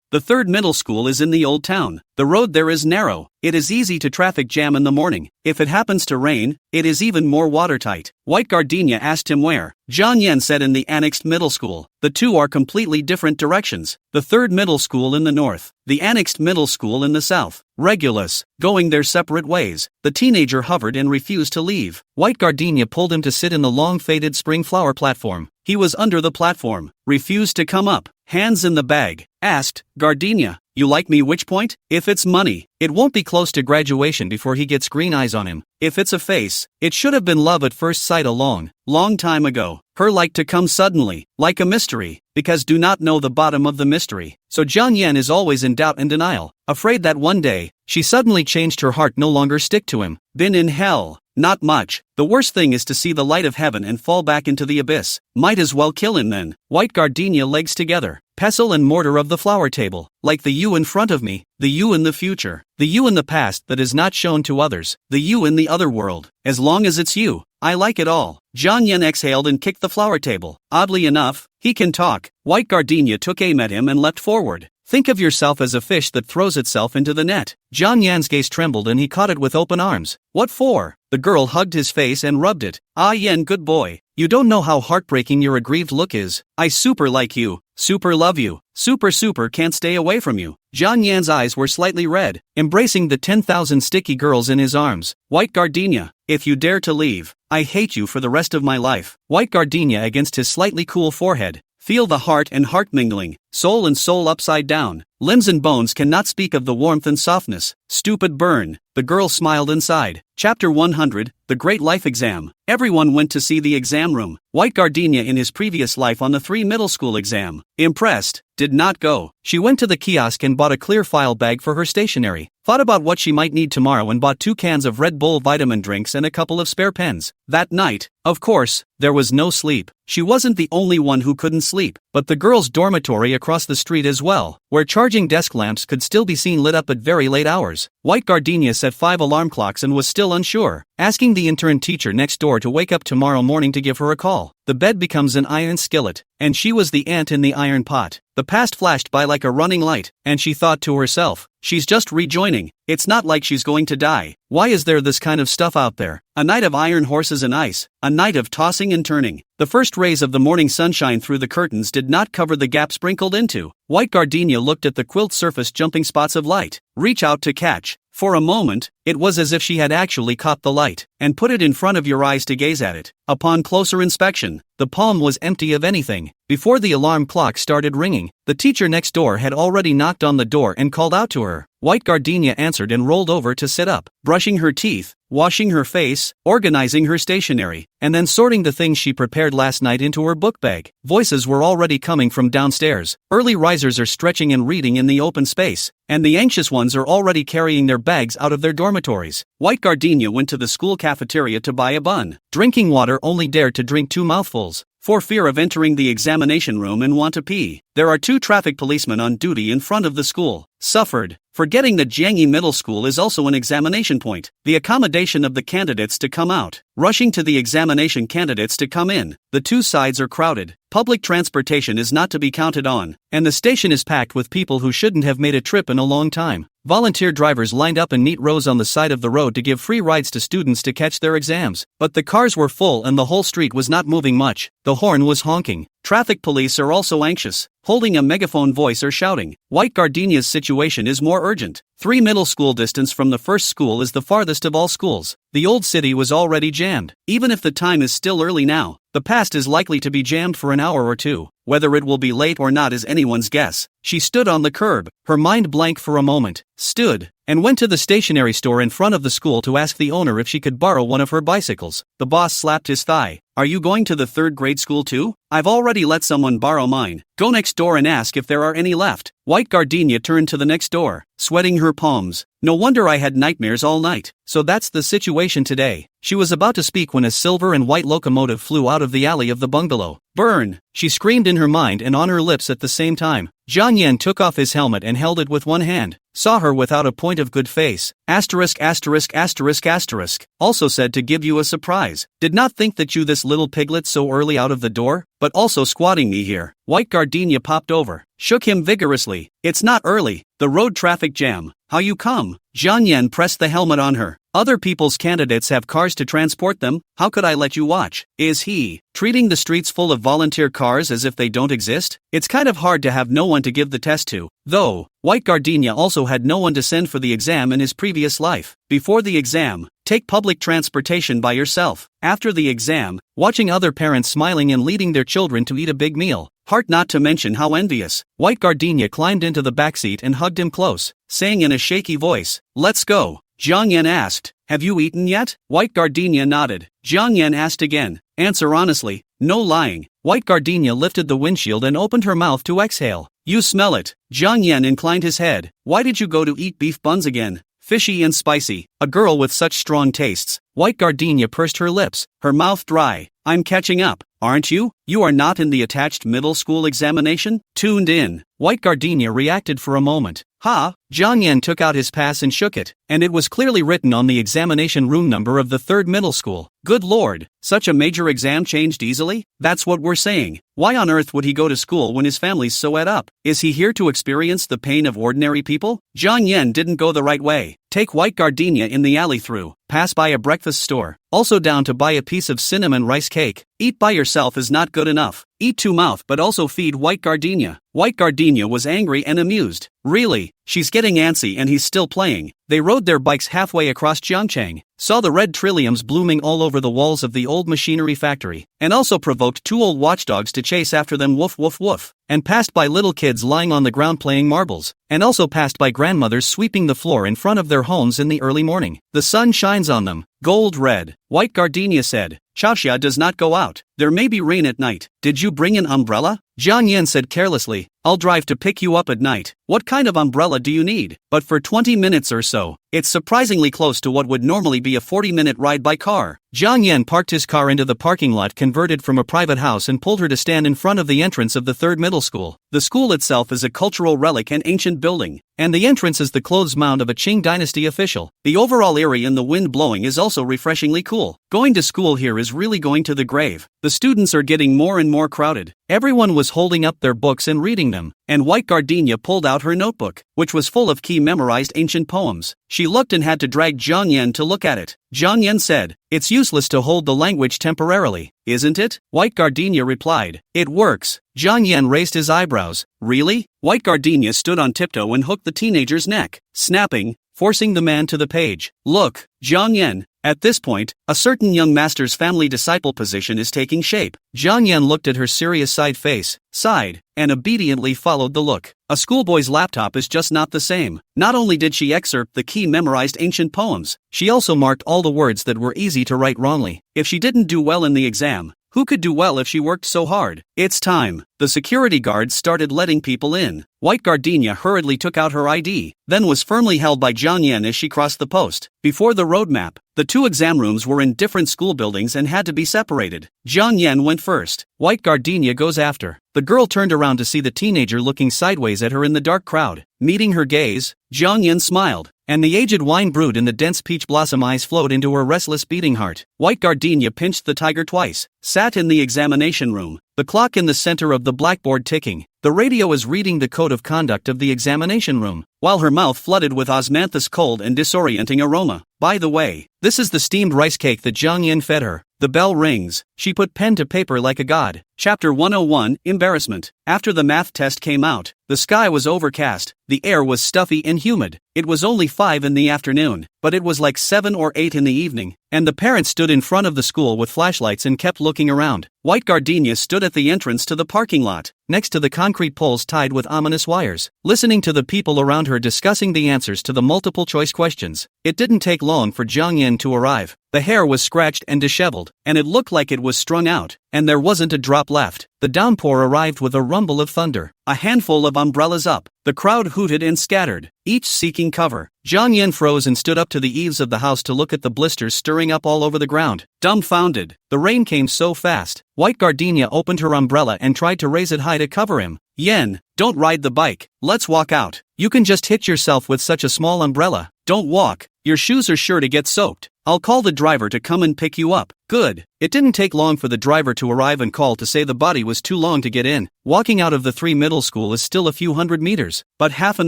The 3rd middle school is in the old town. The road there is narrow. It is easy to traffic jam in the morning. If it happens to rain, it is even more watertight. White Gardenia asked him where. Zhang Yan said in the annexed middle school. The two are completely different directions. The 3rd middle school in the north, the annexed middle school in the south. Regulus, going their separate ways. The teenager hovered and refused to leave. White Gardenia pulled him to sit in the long faded spring flower platform. He was under the platform, refused to come up, hands in the bag, asked, Gardenia, you like me which point? If it's money, it won't be close to graduation before he gets green eyes on him. If it's a face, it should have been love at first sight a long time ago. Her like to come suddenly, like a mystery, because do not know the bottom of the mystery. So Zhang Yan is always in doubt and denial, afraid that one day, she suddenly changed her heart no longer stick to him. Been in hell. Not much. The worst thing is to see the light of heaven and fall back into the abyss. Might as well kill him then. White Gardenia legs together. Pestle and mortar of the flower table. Like the you in front of me. The you in the future. The you in the past that is not shown to others. The you in the other world. As long as it's you, I like it all. Zhang Yan exhaled and kicked the flower table. Oddly enough, he can talk. White Gardenia took aim at him and leapt forward. Think of yourself as a fish that throws itself into the net. Zhang Yan's gaze trembled and he caught it with open arms. What for? The girl hugged his face and rubbed it. Yan, good boy. You don't know how heartbreaking your aggrieved look is. I super like you. Super love you. Super can't stay away from you. Zhang Yan's eyes were slightly red, embracing the 10,000 sticky girls in his arms. White Gardenia, if you dare to leave, I hate you for the rest of my life. White Gardenia against his slightly cool forehead. Feel the heart and heart mingling, soul and soul upside down. Limbs and bones cannot speak of the warmth and softness. Stupid burn. The girl smiled inside. Chapter 100, The Great Life Exam. Everyone went to see the exam room. White Gardenia in his previous life on the 3 middle school exam. Impressed. Did not go. She went to the kiosk and bought a clear file bag for her stationery. Thought about what she might need tomorrow and bought 2 cans of Red Bull vitamin drinks and a couple of spare pens. That night, of course, there was no sleep. She wasn't the only one who couldn't sleep, but the girls' dormitory across the street as well, where charging desk lamps could still be seen lit up at very late hours. White Gardenia set 5 alarm clocks and was still unsure, asking the intern teacher next door to wake up tomorrow morning to give her a call. The bed becomes an iron skillet, and she was the ant in the iron pot. The past flashed by like a running light, and she thought to herself, she's just rejoining. It's not like she's going to die. Why is there this kind of stuff out there? A night of iron horses and ice, a night of tossing and turning. The first rays of the morning sunshine through the curtains did not cover the gap sprinkled into. White Gardenia looked at the quilt surface jumping spots of light. Reach out to catch. For a moment, it was as if she had actually caught the light and put it in front of your eyes to gaze at it. Upon closer inspection, the palm was empty of anything. Before the alarm clock started ringing, the teacher next door had already knocked on the door and called out to her. White Gardenia answered and rolled over to sit up, brushing her teeth, washing her face, organizing her stationery, and then sorting the things she prepared last night into her book bag. Voices were already coming from downstairs. Early risers are stretching and reading in the open space, and the anxious ones are already carrying their bags out of their dormitories. White Gardenia went to the school cafeteria to buy a bun. Drinking water, only dared to drink 2 mouthfuls, for fear of entering the examination room and want to pee. There are 2 traffic policemen on duty in front of the school. Suffered, forgetting that Jiangyi Middle School is also an examination point. The accommodation of the candidates to come out, rushing to the examination candidates to come in. The 2 sides are crowded. Public transportation is not to be counted on, and the station is packed with people who shouldn't have made a trip in a long time. Volunteer drivers lined up in neat rows on the side of the road to give free rides to students to catch their exams. But the cars were full and the whole street was not moving much. The horn was honking. Traffic police are also anxious, holding a megaphone voice or shouting. White Gardenia's situation is more urgent. 3 middle school distance from the first school is the farthest of all schools. The old city was already jammed. Even if the time is still early now, the past is likely to be jammed for an hour or 2. Whether it will be late or not is anyone's guess. She stood on the curb, her mind blank for a moment, stood, and went to the stationery store in front of the school to ask the owner if she could borrow one of her bicycles. The boss slapped his thigh. Are you going to the 3rd grade school too? I've already let someone borrow mine. Go next door and ask if there are any left. White Gardenia turned to the next door, sweating her palms. No wonder I had nightmares all night. So that's the situation today. She was about to speak when a silver and white locomotive flew out of the alley of the bungalow. Burn! She screamed in her mind and on her lips at the same time. Zhang Yan took off his helmet and held it with one hand. Saw her without a point of good face. Asterisk asterisk asterisk asterisk. Also said to give you a surprise. Did not think that you this little piglet so early out of the door, but also squatting me here. White Gardenia popped over, shook him vigorously. It's not early. The road traffic jam. How you come? Zhang Yan pressed the helmet on her. Other people's candidates have cars to transport them. How could I let you watch? Is he treating the streets full of volunteer cars as if they don't exist? It's kind of hard to have no one to give the test to. Though, White Gardenia also had no one to send for the exam in his previous life. Before the exam, take public transportation by yourself. After the exam, watching other parents smiling and leading their children to eat a big meal. Heart not to mention how envious. White Gardenia climbed into the backseat and hugged him close, saying in a shaky voice, "Let's go." Zhang Yan asked, "Have you eaten yet?" White Gardenia nodded. Zhang Yan asked again, "Answer honestly, no lying." White Gardenia lifted the windshield and opened her mouth to exhale. "You smell it." Zhang Yan inclined his head. "Why did you go to eat beef buns again? Fishy and spicy. A girl with such strong tastes." White Gardenia pursed her lips, her mouth dry. "I'm catching up, aren't you? You are not in the attached middle school examination?" Tuned in. White Gardenia reacted for a moment. "Ha!" Zhang Yan took out his pass and shook it, and it was clearly written on the examination room number of the 3rd middle school. Good lord, such a major exam changed easily? That's what we're saying. Why on earth would he go to school when his family's so ed up? Is he here to experience the pain of ordinary people? Zhang Yan didn't go the right way. Take White Gardenia in the alley through, pass by a breakfast store, also down to buy a piece of cinnamon rice cake. Eat by yourself is not good enough. Eat to mouth but also feed White Gardenia. White Gardenia was angry and amused. Really, she's getting antsy and he's still playing. They rode their bikes halfway across Jiangchang, saw the red trilliums blooming all over the walls of the old machinery factory, and also provoked 2 old watchdogs to chase after them woof woof woof, and passed by little kids lying on the ground playing marbles, and also passed by grandmothers sweeping the floor in front of their homes in the early morning. The sun shines on them, gold red. White Gardenia said, "Chaoxia does not go out. There may be rain at night. Did you bring an umbrella?" Zhang Yan said carelessly, "I'll drive to pick you up at night." "What kind of umbrella do you need?" "But for 20 minutes or so. It's surprisingly close to what would normally be a 40-minute ride by car." Zhang Yan parked his car into the parking lot converted from a private house and pulled her to stand in front of the entrance of the 3rd middle school. The school itself is a cultural relic and ancient building, and the entrance is the clothes mound of a Qing dynasty official. The overall area in the wind blowing is also refreshingly cool. Going to school here is really going to the grave. The students are getting more and more crowded. Everyone was holding up their books and reading them, and White Gardenia pulled out her notebook, which was full of key memorized ancient poems. She looked and had to drag Zhang Yan to look at it. Zhang Yan said, "It's useless to hold the language temporarily, isn't it?" White Gardenia replied, "It works." Zhang Yan raised his eyebrows. "Really?" White Gardenia stood on tiptoe and hooked the teenager's neck, snapping, forcing the man to the page. Look, Jiang Yan. At this point, a certain young master's family disciple position is taking shape. Jiang Yan looked at her serious side face, sighed, and obediently followed the look. A schoolboy's laptop is just not the same. Not only did she excerpt the key memorized ancient poems, she also marked all the words that were easy to write wrongly. If she didn't do well in the exam, who could do well if she worked so hard? It's time. The security guards started letting people in. White Gardenia hurriedly took out her ID, then was firmly held by Jiang Yan as she crossed the post. Before the roadmap, the two exam rooms were in different school buildings and had to be separated. Jiang Yan went first. White Gardenia goes after. The girl turned around to see the teenager looking sideways at her in the dark crowd. Meeting her gaze, Jiang Yan smiled, and the aged wine brewed in the dense peach blossom eyes flowed into her restless beating heart. White Gardenia pinched the tiger twice, sat in the examination room, the clock in the center of the blackboard ticking. The radio is reading the code of conduct of the examination room, while her mouth flooded with osmanthus cold and disorienting aroma. By the way, this is the steamed rice cake that Jiang Yan fed her. The bell rings. She put pen to paper like a god. Chapter 101, Embarrassment. After the math test came out, the sky was overcast, the air was stuffy and humid. It was only 5 in the afternoon, but it was like 7 or 8 in the evening, and the parents stood in front of the school with flashlights and kept looking around. White Gardenia stood at the entrance to the parking lot, next to the concrete poles tied with ominous wires, listening to the people around her discussing the answers to the multiple choice questions. It didn't take long for Jiang Yan to arrive. The hair was scratched and disheveled, and it looked like it was strung out, and there wasn't a drop left. The downpour arrived with a rumble of thunder. A handful of umbrellas up. The crowd hooted and scattered, each seeking cover. Jiang Yan froze and stood up to the eaves of the house to look at the blisters stirring up all over the ground. Dumbfounded, the rain came so fast. White Gardenia opened her umbrella and tried to raise it high to cover him. Yen, don't ride the bike, let's walk out. You can just hit yourself with such a small umbrella. Don't walk, your shoes are sure to get soaked. I'll call the driver to come and pick you up. Good. It didn't take long for the driver to arrive and call to say the body was too long to get in. Walking out of the 3 middle school is still a few hundred meters, but half an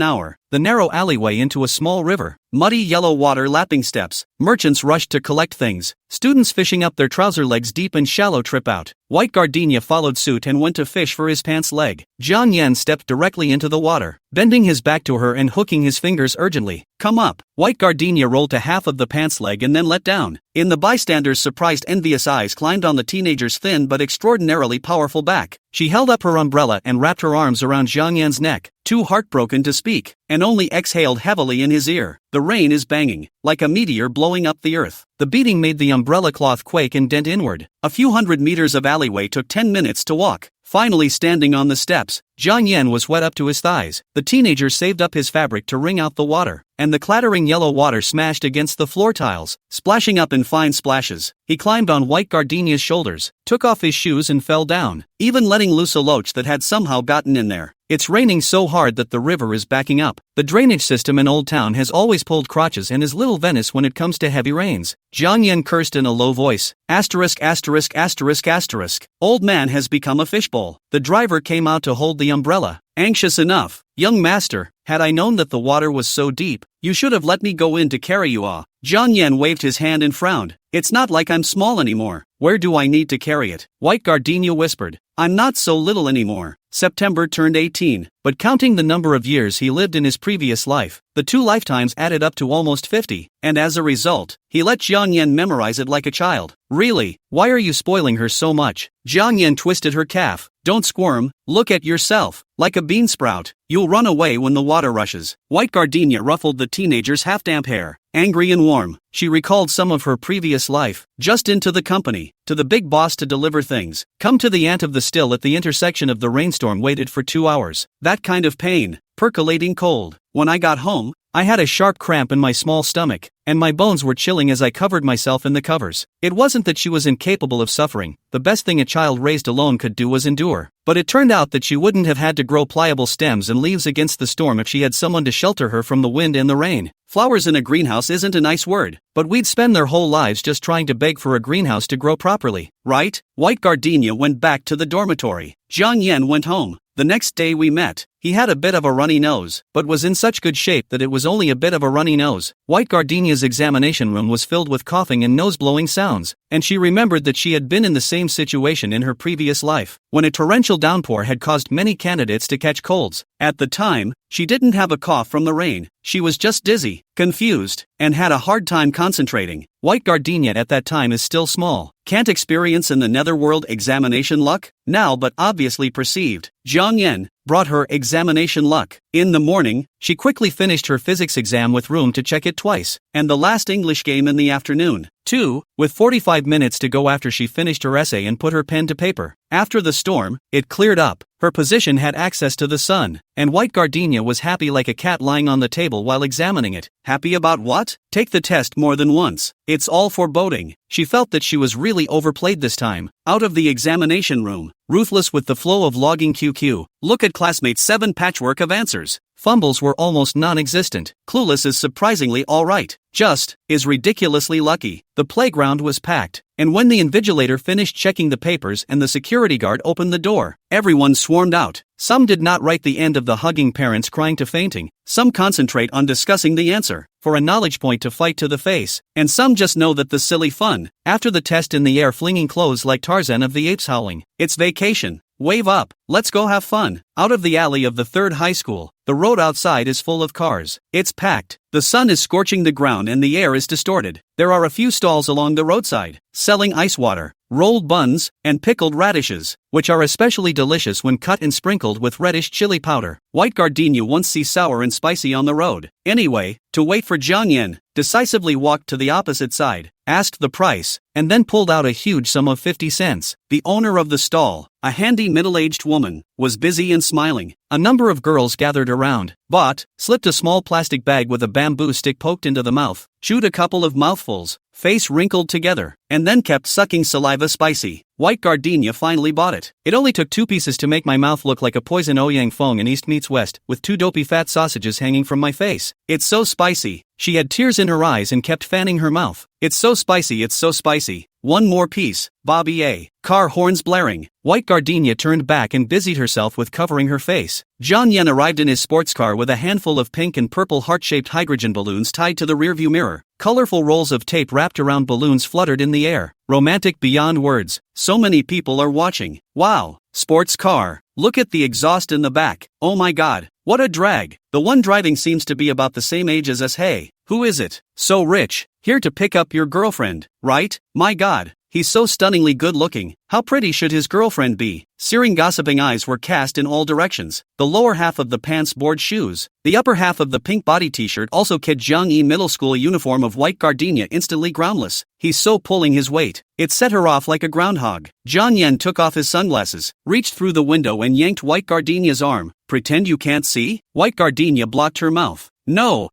hour. The narrow alleyway into a small river. Muddy yellow water lapping steps. Merchants rushed to collect things. Students fishing up their trouser legs deep in shallow trip out. White Gardenia followed suit and went to fish for his pants leg. Jiang Yan stepped directly into the water, bending his back to her and hooking his fingers urgently. Come up. White Gardenia rolled to half of the pants leg and then let down. In the bystanders' surprised envious eyes climbed on the teenager's thin but extraordinarily powerful back. She held up her umbrella and wrapped her arms around Jiang Yan's neck, too heartbroken to speak, and only exhaled heavily in his ear. The rain is banging, like a meteor blowing up the earth. The beating made the umbrella cloth quake and dent inward. A few hundred meters of alleyway took 10 minutes to walk. Finally standing on the steps, Jiang Yan was wet up to his thighs. The teenager saved up his fabric to wring out the water, and the clattering yellow water smashed against the floor tiles, splashing up in fine splashes. He climbed on White Gardenia's shoulders, took off his shoes and fell down, even letting loose a loach that had somehow gotten in there. It's raining so hard that the river is backing up. The drainage system in Old Town has always pulled crotches and is little Venice when it comes to heavy rains. Jiang Yan cursed in a low voice. Asterisk asterisk asterisk asterisk. Old man has become a fishbowl. The driver came out to hold the umbrella. Anxious enough. Young master, had I known that the water was so deep, you should have let me go in to carry you off. Jiang Yan waved his hand and frowned. It's not like I'm small anymore. Where do I need to carry it? White Gardenia whispered. I'm not so little anymore. September turned 18, but counting the number of years he lived in his previous life, the 2 lifetimes added up to almost 50, and as a result, he let Jiang Yan memorize it like a child. Really, why are you spoiling her so much? Jiang Yan twisted her calf. Don't squirm, look at yourself, like a bean sprout. You'll run away when the water rushes. White Gardenia ruffled the teenager's half-damp hair. Angry and warm, she recalled some of her previous life. Just into the company, to the big boss to deliver things. Come to the ant of the still at the intersection of the rainstorm waited for 2 hours. That kind of pain, percolating cold. When I got home, I had a sharp cramp in my small stomach, and my bones were chilling as I covered myself in the covers. It wasn't that she was incapable of suffering. The best thing a child raised alone could do was endure. But it turned out that she wouldn't have had to grow pliable stems and leaves against the storm if she had someone to shelter her from the wind and the rain. Flowers in a greenhouse isn't a nice word, but we'd spend their whole lives just trying to beg for a greenhouse to grow properly, right? White Gardenia went back to the dormitory. Jiang Yan went home. The next day we met. He had a bit of a runny nose, but was in such good shape that it was only a bit of a runny nose. White Gardenia's examination room was filled with coughing and nose-blowing sounds, and she remembered that she had been in the same situation in her previous life, when a torrential downpour had caused many candidates to catch colds. At the time, she didn't have a cough from the rain. She was just dizzy, confused, and had a hard time concentrating. White Gardenia at that time is still small. Can't experience in the netherworld examination luck? Now but obviously perceived. Jiang Yan brought her examination luck. In the morning, she quickly finished her physics exam with room to check it twice, and the last English game in the afternoon, too, with 45 minutes to go after she finished her essay and put her pen to paper. After the storm, it cleared up. Her position had access to the sun, and White Gardenia was happy like a cat lying on the table while examining it. Happy about what? Take the test more than once. It's all foreboding. She felt that she was really overplayed this time. Out of the examination room, ruthless with the flow of logging QQ, look at classmates' 7 patchwork of answers. Fumbles were almost non-existent. Clueless is surprisingly alright. Just is ridiculously lucky. The playground was packed, and when the invigilator finished checking the papers and the security guard opened the door, everyone swarmed out. Some did not write the end of the hugging parents crying to fainting. Some concentrate on discussing the answer, for a knowledge point to fight to the face, and some just know that the silly fun. After the test in the air flinging clothes like Tarzan of the Apes howling. It's vacation. Wave up, let's go have fun. Out of the alley of the 3rd high school, the road outside is full of cars. It's packed. The sun is scorching the ground and the air is distorted. There are a few stalls along the roadside, selling ice water, rolled buns, and pickled radishes, which are especially delicious when cut and sprinkled with reddish chili powder. White Gardenia once see sour and spicy on the road. Anyway, to wait for Jiang Yan, decisively walked to the opposite side, asked the price, and then pulled out a huge sum of 50 cents. The owner of the stall, a handy middle-aged woman, was busy and smiling. A number of girls gathered around, bought, slipped a small plastic bag with a bamboo stick poked into the mouth, chewed a couple of mouthfuls, face wrinkled together, and then kept sucking saliva spicy. White Gardenia finally bought it. It only took 2 pieces to make my mouth look like a poison Ouyang Fong in East Meets West, with 2 dopey fat sausages hanging from my face. It's so spicy. She had tears in her eyes and kept fanning her mouth. It's so spicy, it's so spicy. 1 more piece, Bobby A. Car horns blaring. White Gardenia turned back and busied herself with covering her face. Jiang Yan arrived in his sports car with a handful of pink and purple heart-shaped hydrogen balloons tied to the rearview mirror. Colorful rolls of tape wrapped around balloons fluttered in the air. Romantic beyond words. So many people are watching. Wow. Sports car. Look at the exhaust in the back. Oh my god. What a drag. The one driving seems to be about the same age as us. Hey, who is it? So rich. Here to pick up your girlfriend, right? My god. He's so stunningly good looking. How pretty should his girlfriend be? Searing gossiping eyes were cast in all directions. The lower half of the pants bore shoes. The upper half of the pink body t-shirt also kid Jiang Yi middle school uniform of White Gardenia instantly groundless. He's so pulling his weight. It set her off like a groundhog. Jiang Yan took off his sunglasses, reached through the window and yanked White Gardenia's arm. Pretend you can't see? White Gardenia blocked her mouth. No,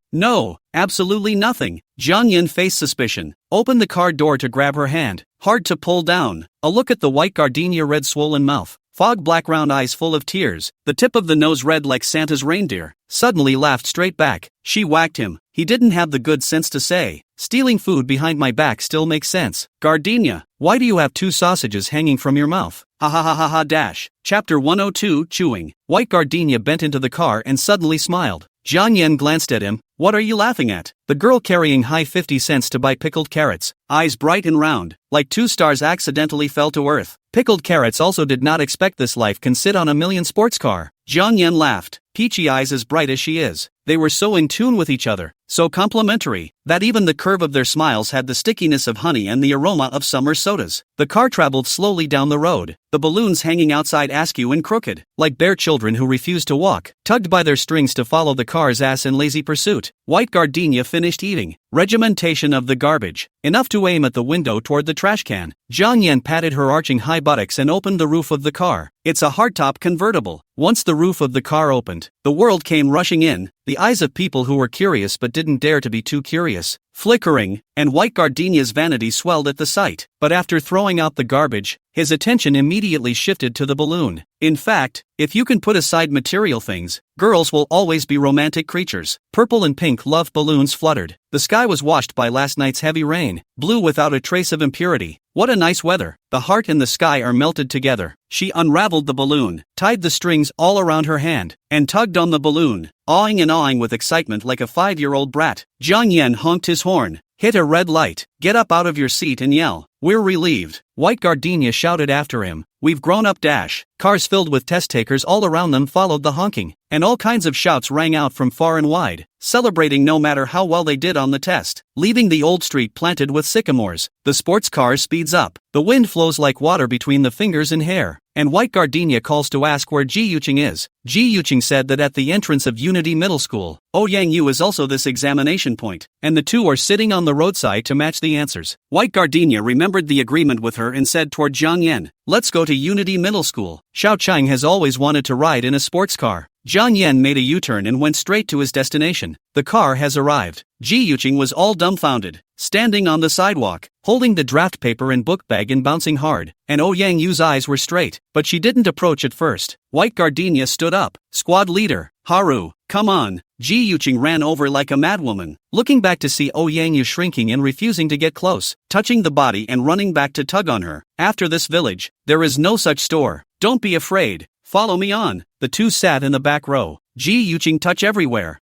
absolutely nothing. Jiang Yan faced suspicion, opened the car door to grab her hand. Hard to pull down. A look at the White Gardenia red swollen mouth, fog black round eyes full of tears, the tip of the nose red like Santa's reindeer. Suddenly laughed straight back. She whacked him. He didn't have the good sense to say, stealing food behind my back still makes sense. Gardenia, why do you have 2 sausages hanging from your mouth? Ha ha ha ha ha dash. Chapter 102 Chewing. White Gardenia bent into the car and suddenly smiled. Jiang Yan glanced at him. What are you laughing at? The girl carrying high 50 cents to buy pickled carrots, eyes bright and round, like 2 stars accidentally fell to earth. Pickled carrots also did not expect this life can sit on a million sports car. Jiang Yan laughed, peachy eyes as bright as she is. They were so in tune with each other, so complementary, that even the curve of their smiles had the stickiness of honey and the aroma of summer sodas. The car traveled slowly down the road, the balloons hanging outside askew and crooked, like bare children who refused to walk, tugged by their strings to follow the car's ass in lazy pursuit. White Gardenia finished eating. Regimentation of the garbage. Enough to aim at the window toward the trash can. Jiang Yan patted her arching high buttocks and opened the roof of the car. It's a hardtop convertible. Once the roof of the car opened, the world came rushing in, the eyes of people who were curious but didn't dare to be too curious, flickering, and White Gardenia's vanity swelled at the sight. But after throwing out the garbage, his attention immediately shifted to the balloon. In fact, if you can put aside material things, girls will always be romantic creatures. Purple and pink love balloons fluttered. The sky was washed by last night's heavy rain, blue without a trace of impurity. What a nice weather. The heart and the sky are melted together. She unraveled the balloon, tied the strings all around her hand, and tugged on the balloon, awing and awing with excitement like a 5-year-old brat. Jiang Yan honked his horn. Hit a red light. Get up out of your seat and yell. We're relieved. White Gardenia shouted after him. We've grown up. Cars filled with test takers all around them followed the honking, and all kinds of shouts rang out from far and wide, celebrating no matter how well they did on the test. Leaving the old street planted with sycamores, the sports car speeds up. The wind flows like water between the fingers and hair, and White Gardenia calls to ask where Ji Yuqing is. Ji Yuqing said that at the entrance of Unity Middle School. Yang Yu is also this examination point, and the two are sitting on the roadside to match the answers. White Gardenia remembered the agreement with her and said toward Jiang Yan, let's go to Unity Middle School. Xiao Chang has always wanted to ride in a sports car. Jiang Yan made a U-turn and went straight to his destination. The car has arrived. Ji Yuqing was all dumbfounded, standing on the sidewalk, holding the draft paper and book bag and bouncing hard, and Yang Yu's eyes were straight, but she didn't approach at first. White Gardenia stood up. Squad leader, Haru, come on. Ji Yuqing ran over like a madwoman, looking back to see Yang Yu shrinking and refusing to get close, touching the body and running back to tug on her. After this village, there is no such store. Don't be afraid. Follow me on. The two sat in the back row. Ji Yuqing touch everywhere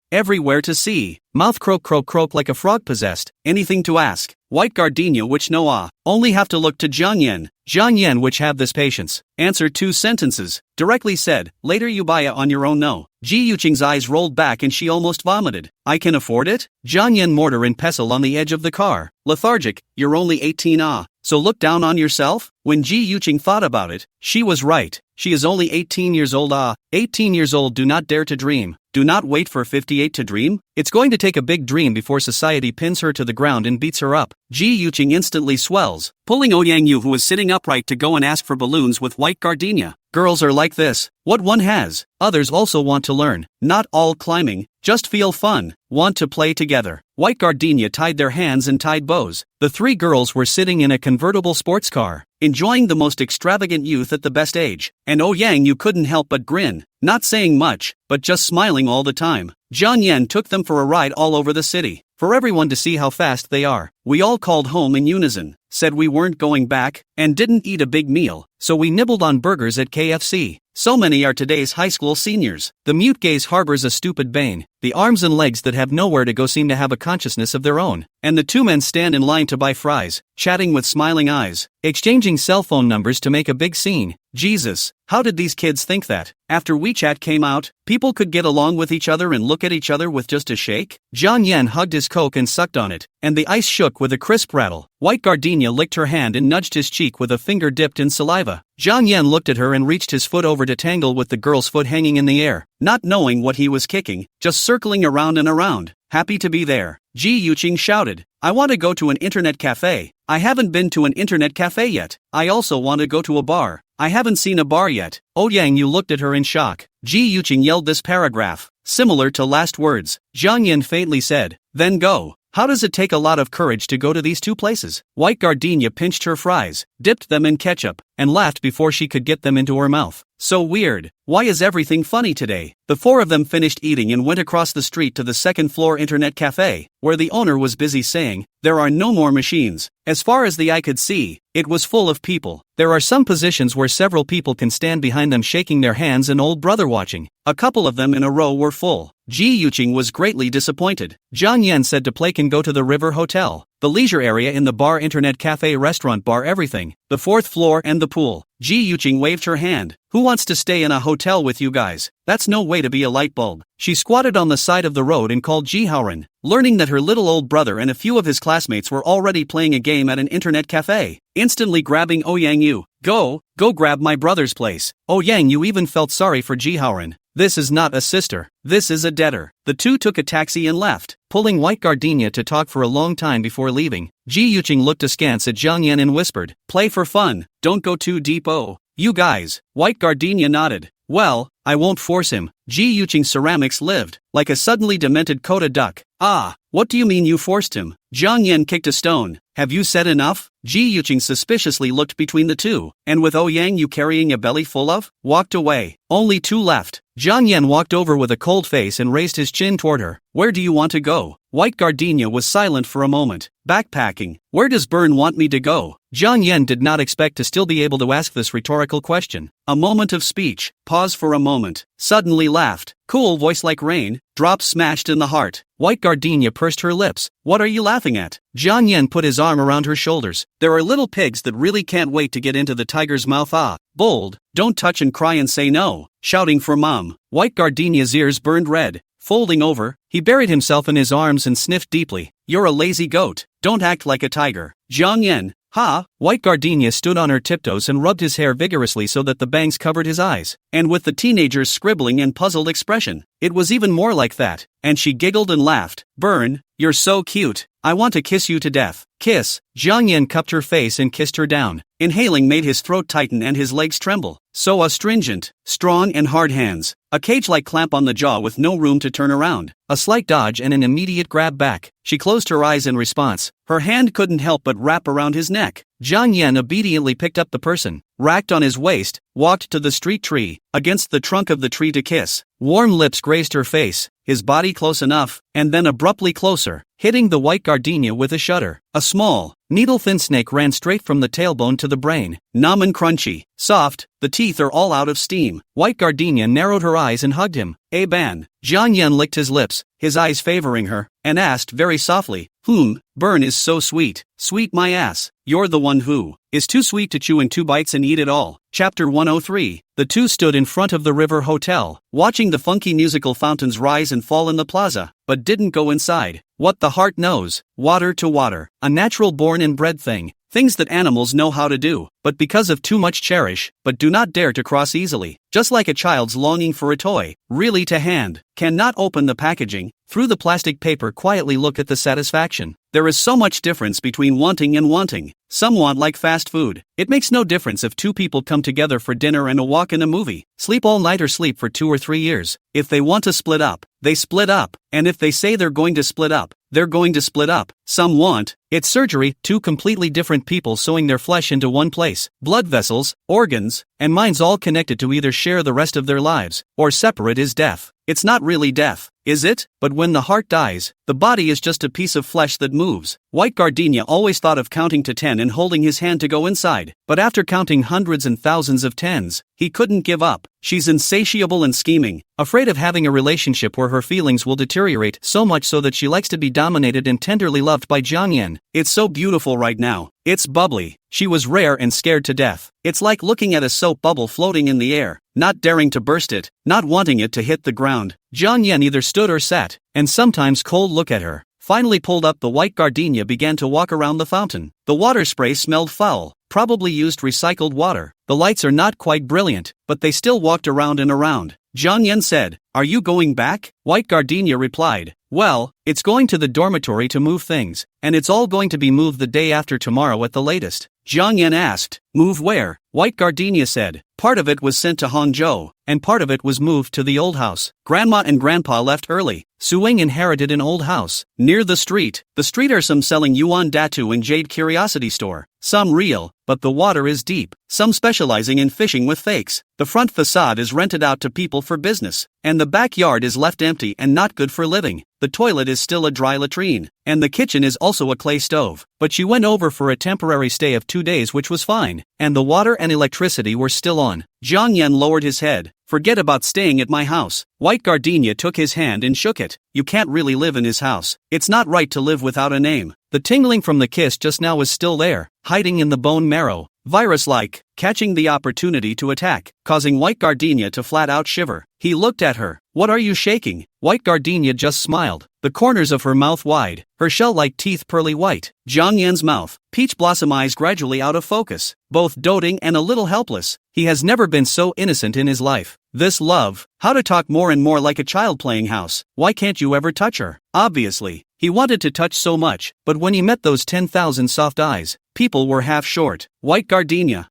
to see. Mouth croak like a frog possessed. Anything to ask. White Gardenia which no only have to look to Jiang Yan. Jiang Yan which have this patience. Answer 2 sentences. Directly said, later you buy it on your own no. Ji Yuqing's eyes rolled back and she almost vomited. I can afford it? Jiang Yan mortar and pestle on the edge of the car. Lethargic, you're only 18 so look down on yourself? When Ji Yuqing thought about it, she was right. She is only 18 years old 18 years old do not dare to dream. Do not wait for 58 to dream. It's going to take a big dream before society pins her to the ground and beats her up. Ji Yuqing instantly swells, pulling Yang Yu who was sitting upright to go and ask for balloons with White Gardenia. Girls are like this. What one has, others also want to learn. Not all climbing, just feel fun, want to play together. White Gardenia tied their hands and tied bows. The 3 girls were sitting in a convertible sports car, enjoying the most extravagant youth at the best age. And Yang Yu couldn't help but grin, not saying much, but just smiling all the time. Jiang Yan took them for a ride all over the city, for everyone to see how fast they are. We all called home in unison, said we weren't going back, and didn't eat a big meal, so we nibbled on burgers at KFC. So many are today's high school seniors. The mute gaze harbors a stupid bane. The arms and legs that have nowhere to go seem to have a consciousness of their own. And the 2 men stand in line to buy fries, chatting with smiling eyes, exchanging cell phone numbers to make a big scene. Jesus, how did these kids think that, after WeChat came out, people could get along with each other and look at each other with just a shake? Jiang Yan hugged his Coke and sucked on it, and the ice shook with a crisp rattle. White Gardenia licked her hand and nudged his cheek with a finger dipped in saliva. Jiang Yan looked at her and reached his foot over to tangle with the girl's foot hanging in the air, not knowing what he was kicking, just circling around and around. Happy to be there. Ji Yuqing shouted, I want to go to an internet cafe. I haven't been to an internet cafe yet. I also want to go to a bar. I haven't seen a bar yet. Yang Yu looked at her in shock. Ji Yuqing yelled this paragraph, similar to last words. Jiang Yan faintly said, then go. How does it take a lot of courage to go to these 2 places? White Gardenia pinched her fries, dipped them in ketchup, and laughed before she could get them into her mouth. So weird. Why is everything funny today? The 4 of them finished eating and went across the street to the 2nd floor internet cafe, where the owner was busy saying, there are no more machines. As far as the eye could see, it was full of people. There are some positions where several people can stand behind them shaking their hands and old brother watching. A couple of them in a row were full. Ji Yuqing was greatly disappointed. Jiang Yan said to play can go to the River Hotel, the leisure area in the bar internet cafe restaurant bar everything, the 4th floor and the pool. Ji Yuqing waved her hand. Who wants to stay in a hotel with you guys? That's no way to be a light bulb. She squatted on the side of the road and called Ji Haoren, learning that her little old brother and a few of his classmates were already playing a game at an internet cafe. Instantly grabbing Yang Yu. Go grab my brother's place. Yang Yu even felt sorry for Ji Haoren. This is not a sister. This is a debtor. The 2 took a taxi and left, pulling White Gardenia to talk for a long time before leaving. Ji Yuqing looked askance at Jiang Yan and whispered, play for fun, don't go too deep you guys. White Gardenia nodded. Well, I won't force him. Ji Yuqing ceramics lived, like a suddenly demented Koda duck. Ah, what do you mean you forced him? Jiang Yan kicked a stone. Have you said enough? Ji Yuqing suspiciously looked between the two, and with Ouyang you carrying a belly full of? Walked away. Only two left. Jiang Yan walked over with a cold face and raised his chin toward her. Where do you want to go? White Gardenia was silent for a moment. Backpacking. Where does Byrne want me to go? Jiang Yan did not expect to still be able to ask this rhetorical question. A moment of speech, pause for a moment, suddenly laughed. Cool voice like rain, drops smashed in the heart. White Gardenia pursed her lips. What are you laughing at? Jiang Yan put his arm around her shoulders. There are little pigs that really can't wait to get into the tiger's mouth. Ah, bold, don't touch and cry and say no, shouting for mom. White Gardenia's ears burned red. Folding over, he buried himself in his arms and sniffed deeply. You're a lazy goat, don't act like a tiger. Jiang Yan. Ha! White Gardenia stood on her tiptoes and rubbed his hair vigorously so that the bangs covered his eyes, and with the teenager's scribbling and puzzled expression, it was even more like that, and she giggled and laughed. Byrne, you're so cute, I want to kiss you to death. Kiss. Jiang Yan cupped her face and kissed her down. Inhaling made his throat tighten and his legs tremble. So astringent, strong and hard hands, a cage-like clamp on the jaw with no room to turn around, a slight dodge and an immediate grab back. She closed her eyes in response. Her hand couldn't help but wrap around his neck. Jiang Yan obediently picked up the person, racked on his waist, walked to the street tree, against the trunk of the tree to kiss. Warm lips grazed her face, his body close enough, and then abruptly closer, hitting the white gardenia with a shudder. A small, needle-thin snake ran straight from the tailbone to the brain, numb and crunchy, soft, the teeth are all out of steam. White gardenia narrowed her eyes and hugged him. Ban. Jiang Yan licked his lips, his eyes favoring her, and asked very softly, Byrne is so sweet. Sweet my ass. You're the one who is too sweet to chew in 2 bites and eat it all. Chapter 103. The two stood in front of the River Hotel, watching the funky musical fountains rise and fall in the plaza, but didn't go inside. What the heart knows. Water to water. A natural born and bred thing. Things that animals know how to do, but because of too much cherish, but do not dare to cross easily. Just like a child's longing for a toy, really to hand, cannot open the packaging, through the plastic paper quietly look at the satisfaction. There is so much difference between wanting and wanting. Some want like fast food. It makes no difference if 2 people come together for dinner and a walk in a movie, sleep all night or sleep for 2 or 3 years. If they want to split up, they split up, and if they say they're going to split up, they're going to split up. Some want, it's surgery, 2 completely different people sewing their flesh into one place, blood vessels, organs, and minds all connected to either share the rest of their lives, or separate is death. It's not really death, is it? But when the heart dies, the body is just a piece of flesh that moves. White Gardenia always thought of counting to 10 and holding his hand to go inside, but after counting hundreds and thousands of tens, he couldn't give up. She's insatiable and scheming, afraid of having a relationship where her feelings will deteriorate so much so that she likes to be dominated and tenderly loved by Jiang Yan. It's so beautiful right now. It's bubbly. She was rare and scared to death. It's like looking at a soap bubble floating in the air, not daring to burst it, not wanting it to hit the ground. Jiang Yan either stood or sat, and sometimes cold look at her. Finally pulled up the white gardenia began to walk around the fountain. The water spray smelled foul, probably used recycled water. The lights are not quite brilliant, but they still walked around and around. Jiang Yan said, "Are you going back?" White gardenia replied, "Well, it's going to the dormitory to move things, and it's all going to be moved the day after tomorrow at the latest." Jiang Yan asked, "Move where?" White gardenia said, "Part of it was sent to Hangzhou, and part of it was moved to the old house. Grandma and Grandpa left early. Suing inherited an old house near the street. The street are some selling yuan datu and jade curiosity store. Some real, but the water is deep. Some specializing in fishing with fakes. The front facade is rented out to people for business, and the backyard is left empty and not good for living. The toilet is still a dry latrine, and the kitchen is also a clay stove. But she went over for a temporary stay of 2 days, which was fine, and the water and electricity were still on." Jiang Yan lowered his head. "Forget about staying at my house." White gardenia took his hand and shook it. "You can't really live in his house. It's not right to live without a name." The tingling from the kiss just now was still there, hiding in the bone marrow, virus-like, catching the opportunity to attack, causing White Gardenia to flat-out shiver. He looked at her. "What are you shaking?" White Gardenia just smiled, the corners of her mouth wide, her shell-like teeth pearly white. Jiang Yan's mouth, peach blossom eyes gradually out of focus, both doting and a little helpless. He has never been so innocent in his life. This love, how to talk more and more like a child playing house. Why can't you ever touch her? Obviously, he wanted to touch so much, but when he met those 10,000 soft eyes, people were half short. White Gardenia,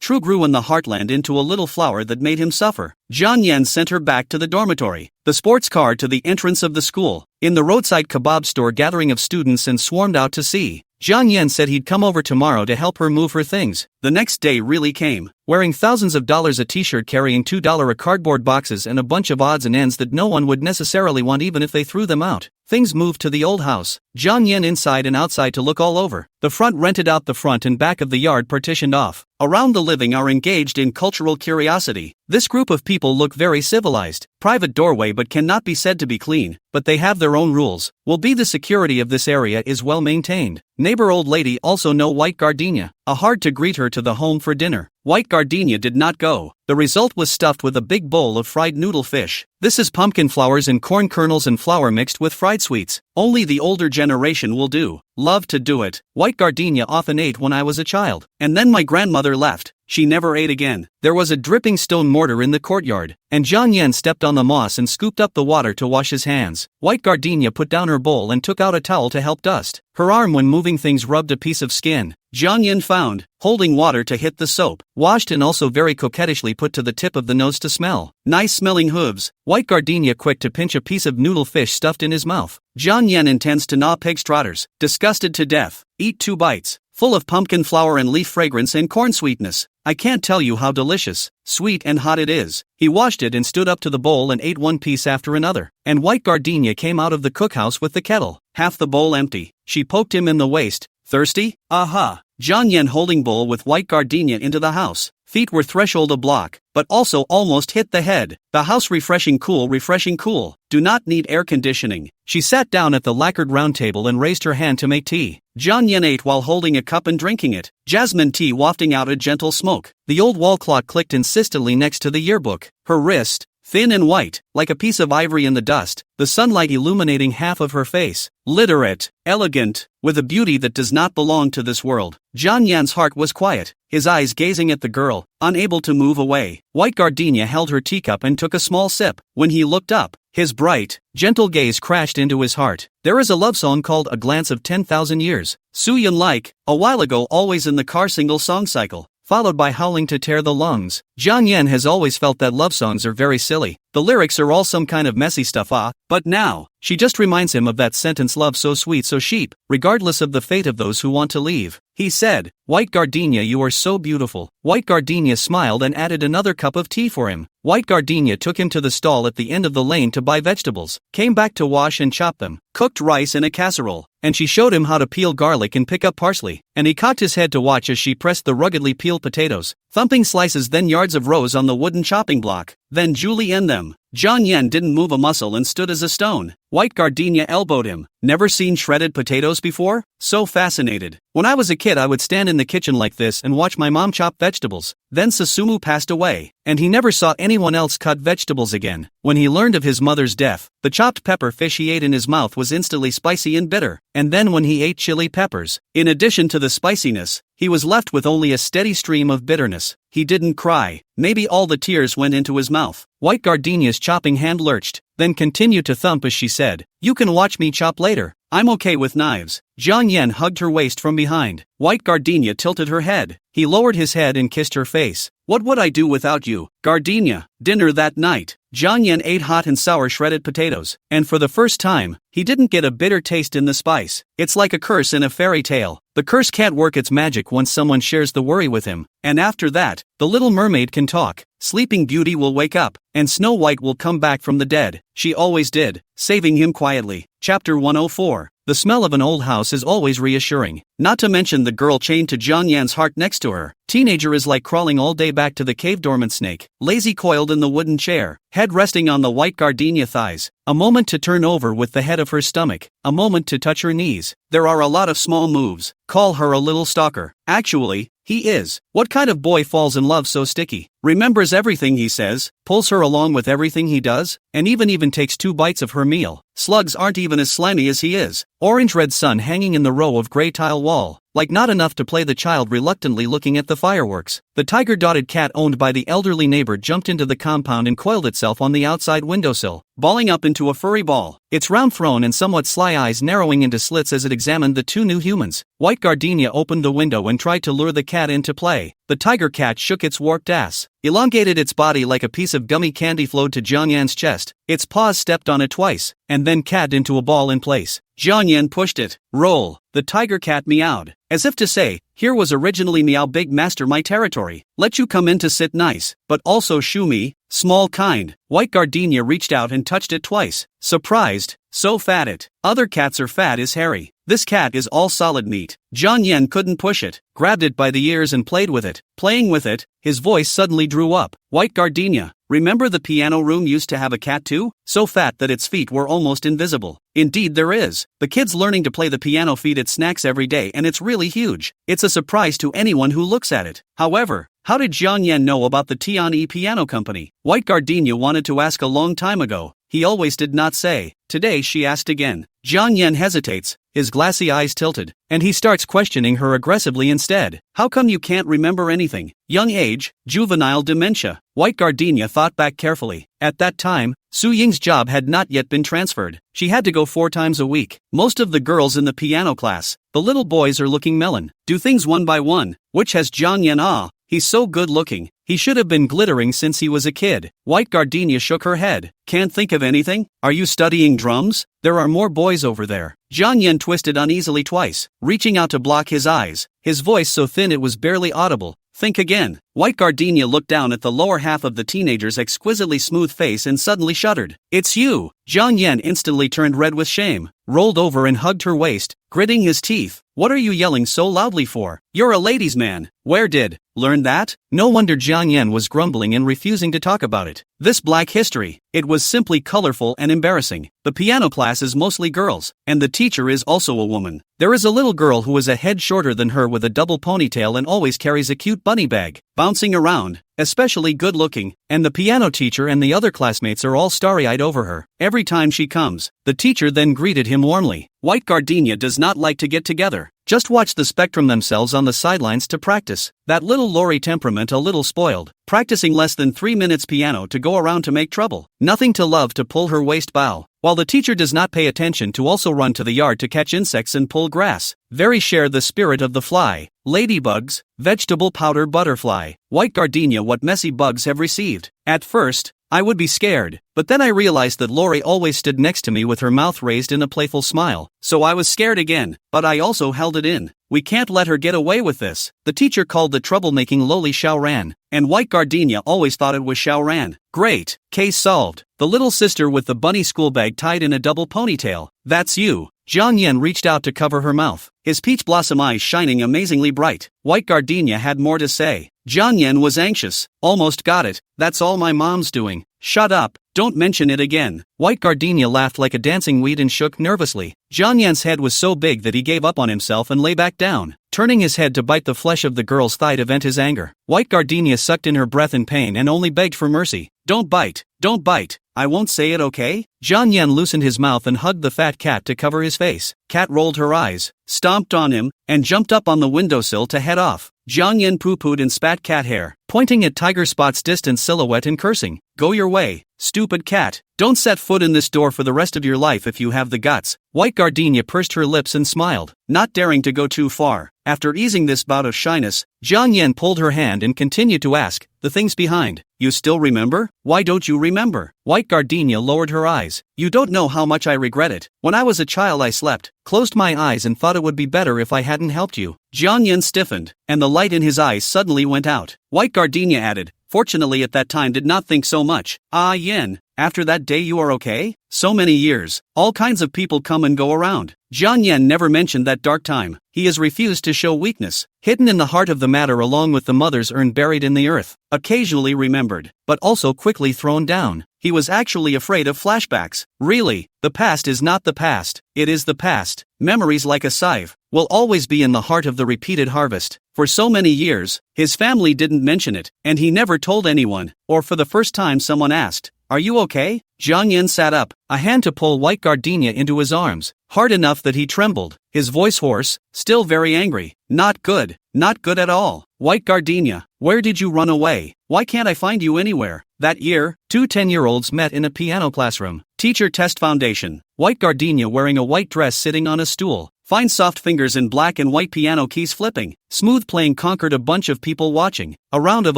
True grew in the heartland into a little flower that made him suffer. Jiang Yan sent her back to the dormitory, the sports car to the entrance of the school, in the roadside kebab store gathering of students and swarmed out to see. Jiang Yan said he'd come over tomorrow to help her move her things. The next day really came, wearing thousands of dollars a t-shirt carrying $2 a cardboard boxes and a bunch of odds and ends that no one would necessarily want even if they threw them out. Things moved to the old house. Jiang Yan inside and outside to look all over. The front rented out, the front and back of the yard partitioned off. Around the living are engaged in cultural curiosity. This group of people look very civilized. Private doorway but cannot be said to be clean, but they have their own rules. Will be the security of this area is well maintained. Neighbor old lady also know white gardenia. A hard to greet her to the home for dinner. White gardenia did not go. The result was stuffed with a big bowl of fried noodle fish. This is pumpkin flowers and corn kernels and flour mixed with fried sweets. Only the older generation will do. Love to do it. White gardenia often ate when I was a child. And then my grandmother left. She never ate again. There was a dripping stone mortar in the courtyard, and Jiang Yan stepped on the moss and scooped up the water to wash his hands. White gardenia put down her bowl and took out a towel to help dust her arm when moving things, rubbed a piece of skin. Jiang Yan found, holding water to hit the soap, washed and also very coquettishly put to the tip of the nose to smell. Nice smelling hooves. White gardenia quick to pinch a piece of noodle fish stuffed in his mouth. Jiang Yan intends to gnaw pig strotters, disgusted to death. Eat 2 bites, full of pumpkin flour and leaf fragrance and corn sweetness. I can't tell you how delicious, sweet and hot it is. He washed it and stood up to the bowl and ate one piece after another. And white gardenia came out of the cookhouse with the kettle, half the bowl empty. She poked him in the waist. Thirsty? Aha! Jiang Yan holding bowl with white gardenia into the house. Feet were threshold a block, but also almost hit the head. The house refreshing cool. Do not need air conditioning. She sat down at the lacquered round table and raised her hand to make tea. Jiang Yan ate while holding a cup and drinking it. Jasmine tea wafting out a gentle smoke. The old wall clock clicked insistently next to the yearbook. Her wrist, thin and white, like a piece of ivory in the dust, the sunlight illuminating half of her face. Literate, elegant, with a beauty that does not belong to this world. Jiang Yan's heart was quiet, his eyes gazing at the girl, unable to move away. White gardenia held her teacup and took a small sip. When he looked up, his bright, gentle gaze crashed into his heart. There is a love song called A Glance of 10,000 Years. Suyun like, a while ago, always in the car single song cycle, followed by Howling to Tear the Lungs. Jiang Yan has always felt that love songs are very silly. The lyrics are all some kind of messy stuff, but now, she just reminds him of that sentence, love so sweet so cheap, regardless of the fate of those who want to leave. He said, White gardenia, you are so beautiful. White gardenia smiled and added another cup of tea for him. White gardenia took him to the stall at the end of the lane to buy vegetables, came back to wash and chop them, cooked rice in a casserole, and she showed him how to peel garlic and pick up parsley, and he cocked his head to watch as she pressed the ruggedly peeled potatoes, thumping slices, then yards of rows on the wooden chopping block, then Julie in them. Jiang Yan didn't move a muscle and stood as a stone. White gardenia elbowed him. Never seen shredded potatoes before? So fascinated. When I was a kid, I would stand in the kitchen like this and watch my mom chop vegetables. Then Susumu passed away, and he never saw anyone else cut vegetables again. When he learned of his mother's death, the chopped pepper fish he ate in his mouth was instantly spicy and bitter. And then when he ate chili peppers, in addition to the spiciness, he was left with only a steady stream of bitterness. He didn't cry. Maybe all the tears went into his mouth. White gardenia's chopping hand lurched, then continued to thump as she said, You can watch me chop later. I'm okay with knives. Jiang Yan hugged her waist from behind. White gardenia tilted her head. He lowered his head and kissed her face. What would I do without you, gardenia? Dinner that night. Jiang Yan ate hot and sour shredded potatoes, and for the first time, he didn't get a bitter taste in the spice. It's like a curse in a fairy tale. The curse can't work its magic once someone shares the worry with him, and after that, the little mermaid can talk. Sleeping Beauty will wake up, and Snow White will come back from the dead. She always did, saving him quietly. Chapter 104. The smell of an old house is always reassuring, not to mention the girl chained to Jiang Yan's heart next to her. Teenager is like crawling all day back to the cave. Dormant snake, lazy coiled in the wooden chair, head resting on the white gardenia thighs. A moment to turn over with the head of her stomach, a moment to touch her knees. There are a lot of small moves. Call her a little stalker. Actually, he is. What kind of boy falls in love so sticky? Remembers everything he says, pulls her along with everything he does, and even takes 2 bites of her meal. Slugs aren't even as slimy as he is. Orange-red sun hanging in the row of gray tile wall, like not enough to play the child reluctantly looking at the fireworks. The tiger-dotted cat owned by the elderly neighbor jumped into the compound and coiled itself on the outside windowsill, balling up into a furry ball, its round thrown and somewhat sly eyes narrowing into slits as it examined the 2 new humans. White gardenia opened the window and tried to lure the cat into play. the tiger cat shook its warped ass, elongated its body like a piece of gummy candy, flowed to Jiang Yan's chest, its paws stepped on it twice, and then cabbed into a ball in place. Jiang Yan pushed it. Roll. The tiger cat meowed, as if to say, here was originally meow big master my territory, let you come in to sit nice, but also shoo me, small kind. White gardenia reached out and touched it twice, surprised, so fat it. Other cats are fat is hairy. This cat is all solid meat. Jiang Yan couldn't push it, grabbed it by the ears and played with it. Playing with it, his voice suddenly drew up. White gardenia, remember the piano room used to have a cat too? So fat that its feet were almost invisible. Indeed there is. The kid's learning to play the piano, feed it snacks every day, and it's really huge. It's a surprise to anyone who looks at it. However, how did Jiang Yan know about the Tian Piano Company? White gardenia wanted to ask a long time ago. He always did not say. Today she asked again. Jiang Yan hesitates, his glassy eyes tilted, and he starts questioning her aggressively instead. How come you can't remember anything? Young age, juvenile dementia. White gardenia thought back carefully. At that time, Su Ying's job had not yet been transferred. She had to go 4 times a week. Most of the girls in the piano class, the little boys are looking melon, do things one by one, which has Jiang Yan he's so good looking. He should have been glittering since he was a kid. White gardenia shook her head. Can't think of anything? Are you studying drums? There are more boys over there. Jiang Yan twisted uneasily twice, reaching out to block his eyes, his voice so thin it was barely audible. Think again. White gardenia looked down at the lower half of the teenager's exquisitely smooth face and suddenly shuddered. It's you! Jiang Yan instantly turned red with shame, rolled over and hugged her waist, gritting his teeth. What are you yelling so loudly for? You're a ladies' man. Where did learn that? No wonder Jiang Yan was grumbling and refusing to talk about it. This black history, it was simply colorful and embarrassing. The piano class is mostly girls, and the teacher is also a woman. There is a little girl who is a head shorter than her with a double ponytail and always carries a cute bunny bag, bouncing around, especially good looking, and the piano teacher and the other classmates are all starry-eyed over her. Every time she comes, the teacher then greeted him warmly. White gardenia does not like to get together. Just watch the spectrum themselves on the sidelines to practice. That little Lori temperament a little spoiled, practicing less than 3 minutes piano to go around to make trouble. Nothing to love to pull her waist bow, while the teacher does not pay attention to also run to the yard to catch insects and pull grass. Very share the spirit of the fly. Ladybugs, vegetable powder butterfly. White gardenia, what messy bugs have received. At first, I would be scared, but then I realized that Lori always stood next to me with her mouth raised in a playful smile, so I was scared again, but I also held it in. We can't let her get away with this. The teacher called the troublemaking lowly Xiaoran, and White gardenia always thought it was Xiaoran. Great, case solved. The little sister with the bunny school bag tied in a double ponytail. That's you. Jiang Yan reached out to cover her mouth, his peach blossom eyes shining amazingly bright. White gardenia had more to say. Jiang Yan was anxious. Almost got it. That's all my mom's doing. Shut up. Don't mention it again. White gardenia laughed like a dancing weed and shook nervously. Jiang Yan's head was so big that he gave up on himself and lay back down, turning his head to bite the flesh of the girl's thigh to vent his anger. White gardenia sucked in her breath in pain and only begged for mercy. Don't bite. Don't bite. I won't say it, okay? Jiang Yan loosened his mouth and hugged the fat cat to cover his face. Cat rolled her eyes, stomped on him, and jumped up on the windowsill to head off. Jiang Yan poo-pooed and spat cat hair, pointing at Tiger Spot's distant silhouette and cursing. Go your way, stupid cat. Don't set foot in this door for the rest of your life if you have the guts. White gardenia pursed her lips and smiled, not daring to go too far. After easing this bout of shyness, Jiang Yan pulled her hand and continued to ask, the things behind. You still remember? Why don't you remember? White gardenia lowered her eyes. You don't know how much I regret it. When I was a child I slept, closed my eyes and thought it would be better if I hadn't helped you. Jiang Yan stiffened, and the light in his eyes suddenly went out. White gardenia added, fortunately at that time did not think so much. Ah Yin, after that day you are okay? So many years, all kinds of people come and go around. Jiang Yan never mentioned that dark time. He has refused to show weakness, hidden in the heart of the matter along with the mother's urn buried in the earth, occasionally remembered, but also quickly thrown down. He was actually afraid of flashbacks. Really, the past is not the past, it is the past. Memories like a scythe, will always be in the heart of the repeated harvest. For so many years, his family didn't mention it, and he never told anyone, or for the first time someone asked, are you okay? Jiang Yan sat up, a hand to pull White gardenia into his arms, hard enough that he trembled, his voice hoarse, still very angry. Not good at all. White gardenia, where did you run away? Why can't I find you anywhere? That year, 2 10-year-olds met in a piano classroom. Teacher test foundation. White gardenia wearing a white dress sitting on a stool. Fine soft fingers in black and white piano keys flipping. Smooth playing conquered a bunch of people watching. A round of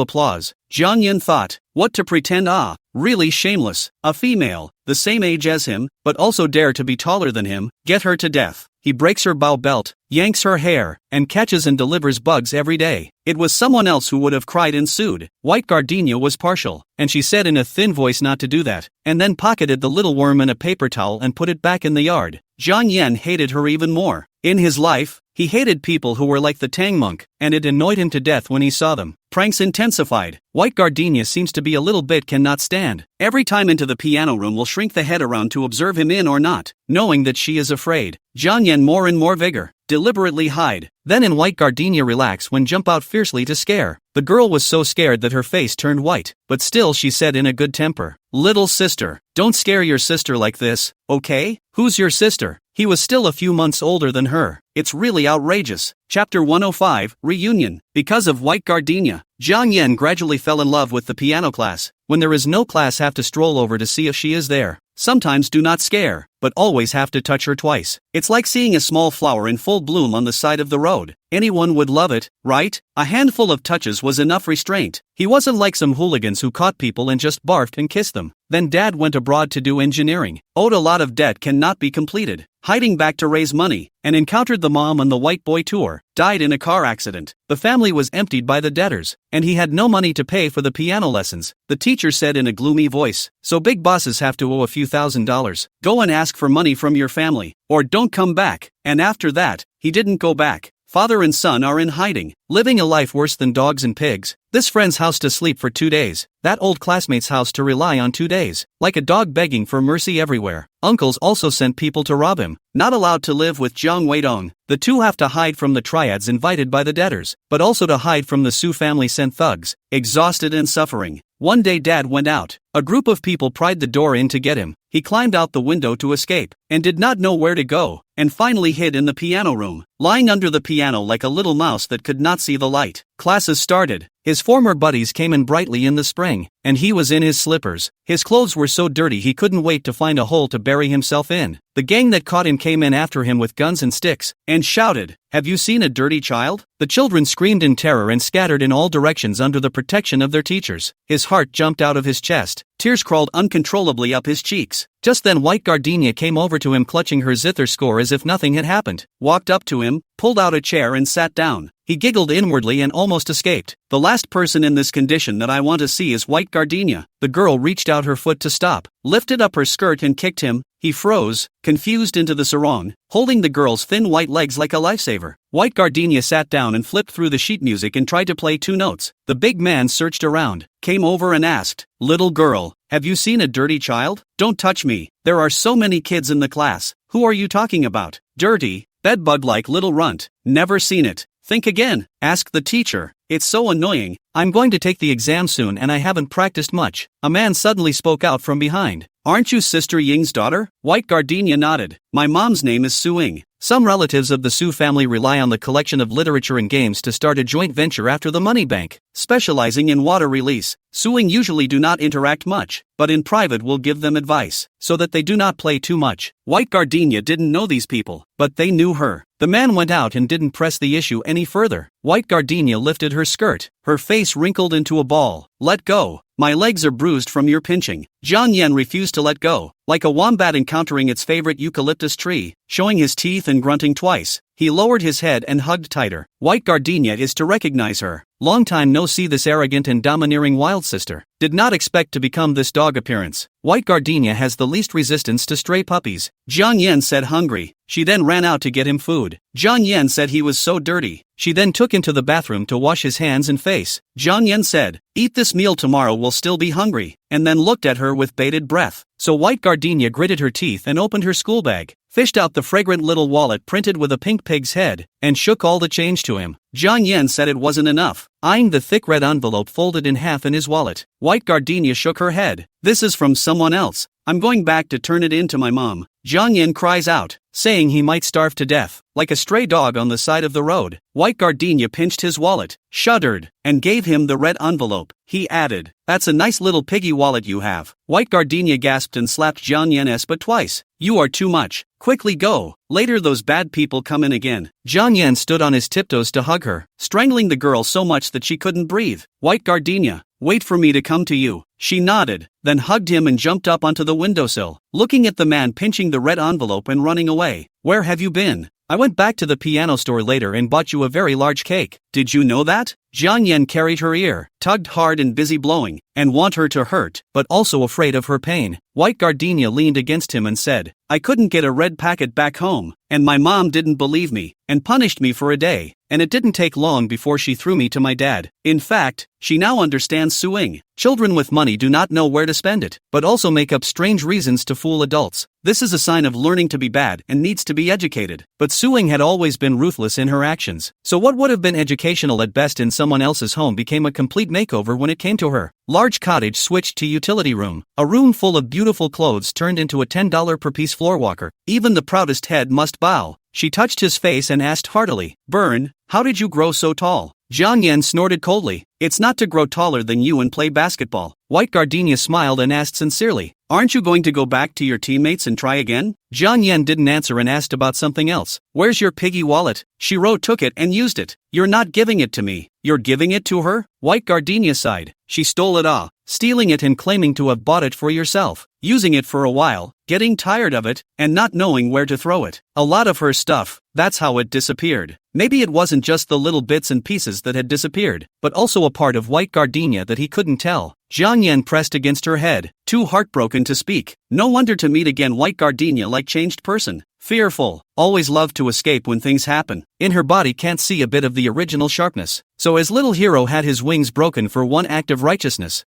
applause. Jiang Yan thought, what to pretend, really shameless. A female, the same age as him, but also dare to be taller than him, get her to death. He breaks her bow belt, yanks her hair, and catches and delivers bugs every day. It was someone else who would have cried and sued. White Gardenia was partial, and she said in a thin voice not to do that, and then pocketed the little worm in a paper towel and put it back in the yard. Jiang Yan hated her even more. In his life, he hated people who were like the Tang monk, and it annoyed him to death when he saw them. Pranks intensified. White Gardenia seems to be a little bit cannot stand. Every time into the piano room will shrink the head around to observe him in or not, knowing that she is afraid. Jiang Yan more and more vigor. Deliberately hide. Then in White Gardenia relax when jump out fiercely to scare. The girl was so scared that her face turned white, but still she said in a good temper, little sister, don't scare your sister like this, okay? Who's your sister? He was still a few months older than her. It's really outrageous. Chapter 105, Reunion. Because of White Gardenia, Jiang Yan gradually fell in love with the piano class. When there is no class, have to stroll over to see if she is there. Sometimes do not scare, but always have to touch her twice. It's like seeing a small flower in full bloom on the side of the road. Anyone would love it, right? A handful of touches was enough restraint. He wasn't like some hooligans who caught people and just barfed and kissed them. Then dad went abroad to do engineering. Owed a lot of debt cannot be completed. Hiding back to raise money, and encountered the mom on the white boy tour. Died in a car accident. The family was emptied by the debtors, and he had no money to pay for the piano lessons. The teacher said in a gloomy voice, so big bosses have to owe a few $1,000s. Go and ask for money from your family, or don't come back. And after that, he didn't go back. Father and son are in hiding, living a life worse than dogs and pigs. This friend's house to sleep for 2 days. That old classmate's house to rely on 2 days. Like a dog begging for mercy everywhere. Uncles also sent people to rob him. Not allowed to live with Jiang Weidong. The two have to hide from the triads invited by the debtors, but also to hide from the Su family sent thugs. Exhausted and suffering. One day dad went out. A group of people pried the door in to get him. He climbed out the window to escape, and did not know where to go, and finally hid in the piano room, lying under the piano like a little mouse that could not see the light. Classes started. His former buddies came in brightly in the spring, and he was in his slippers. His clothes were so dirty he couldn't wait to find a hole to bury himself in. The gang that caught him came in after him with guns and sticks, and shouted, "Have you seen a dirty child?" The children screamed in terror and scattered in all directions under the protection of their teachers. His heart jumped out of his chest. Tears crawled uncontrollably up his cheeks. Just then White Gardenia came over to him clutching her zither score as if nothing had happened, walked up to him, pulled out a chair and sat down. He giggled inwardly and almost escaped. The last person in this condition that I want to see is White Gardenia. The girl reached out her foot to stop, lifted up her skirt and kicked him. He froze, confused into the sarong, holding the girl's thin white legs like a lifesaver. White Gardenia sat down and flipped through the sheet music and tried to play 2 notes. The big man searched around, came over and asked, "Little girl, have you seen a dirty child? Don't touch me. There are so many kids in the class. Who are you talking about? Dirty, bedbug-like little runt. Never seen it. Think again," asked the teacher. "It's so annoying. I'm going to take the exam soon and I haven't practiced much." A man suddenly spoke out from behind. "Aren't you Sister Ying's daughter?" White Gardenia nodded. "My mom's name is Su Ying." Some relatives of the Su family rely on the collection of literature and games to start a joint venture after the money bank. Specializing in water release, Su Ying usually do not interact much, but in private will give them advice, so that they do not play too much. White Gardenia didn't know these people, but they knew her. The man went out and didn't press the issue any further. White Gardenia lifted her skirt, her face wrinkled into a ball. "Let go. My legs are bruised from your pinching." Jiang Yan refused to let go, like a wombat encountering its favorite eucalyptus tree, showing his teeth and grunting twice. He lowered his head and hugged tighter. White Gardenia is to recognize her. Long time no see this arrogant and domineering wild sister. Did not expect to become this dog appearance. White Gardenia has the least resistance to stray puppies. Jiang Yan said hungry. She then ran out to get him food. Jiang Yan said he was so dirty. She then took him to the bathroom to wash his hands and face. Jiang Yan said, "Eat this meal, tomorrow we'll still be hungry," and then looked at her with bated breath. So White Gardenia gritted her teeth and opened her school bag, fished out the fragrant little wallet printed with a pink pig's head, and shook all the change to him. Jiang Yan said it wasn't enough, eyeing the thick red envelope folded in half in his wallet. White Gardenia shook her head. "This is from someone else. I'm going back to turn it in to my mom." Jiang Yan cries out, saying he might starve to death, like a stray dog on the side of the road. White Gardenia pinched his wallet, shuddered, and gave him the red envelope. He added, "That's a nice little piggy wallet you have." White Gardenia gasped and slapped Jiang Yan's butt twice. "You are too much. Quickly go. Later those bad people come in again. Jiang Yan stood on his tiptoes to hug her, strangling the girl so much that she couldn't breathe. White gardenia, wait for me to come to you. She nodded, then hugged him and jumped up onto the windowsill, looking at the man pinching the red envelope and running away. Where have you been? I went back to the piano store later and bought you a very large cake. Did you know that? Jiang Yan carried her ear, tugged hard and busy blowing, and want her to hurt, but also afraid of her pain. White gardenia leaned against him and said, I couldn't get a red packet back home, and my mom didn't believe me, and punished me for a day, and it didn't take long before she threw me to my dad. In fact, she now understands suing. Children with money do not know where to spend it, but also make up strange reasons to fool adults. This is a sign of learning to be bad and needs to be educated. But suing had always been ruthless in her actions, so what would have been educational at best in someone else's home became a complete makeover when it came to her. Large cottage switched to utility room. A room full of beautiful clothes turned into a $10 per piece floor walker. Even the proudest head must bow. She touched his face and asked heartily, Burn, how did you grow so tall? Jiang Yan snorted coldly. It's not to grow taller than you and play basketball. White gardenia smiled and asked sincerely, aren't you going to go back to your teammates and try again? Jiang Yan didn't answer and asked about something else. Where's your piggy wallet? Shiro took it and used it. You're not giving it to me. You're giving it to her? White gardenia sighed. She stole it stealing it and claiming to have bought it for yourself, using it for a while, getting tired of it, and not knowing where to throw it. A lot of her stuff, that's how it disappeared. Maybe it wasn't just the little bits and pieces that had disappeared, but also a part of White gardenia that he couldn't tell. Jiang Yan pressed against her head, too heartbroken to speak. No wonder to meet again White gardenia like changed person. Fearful, always loved to escape when things happen. In her body can't see a bit of the original sharpness. So as little hero had his wings broken for one act of righteousness.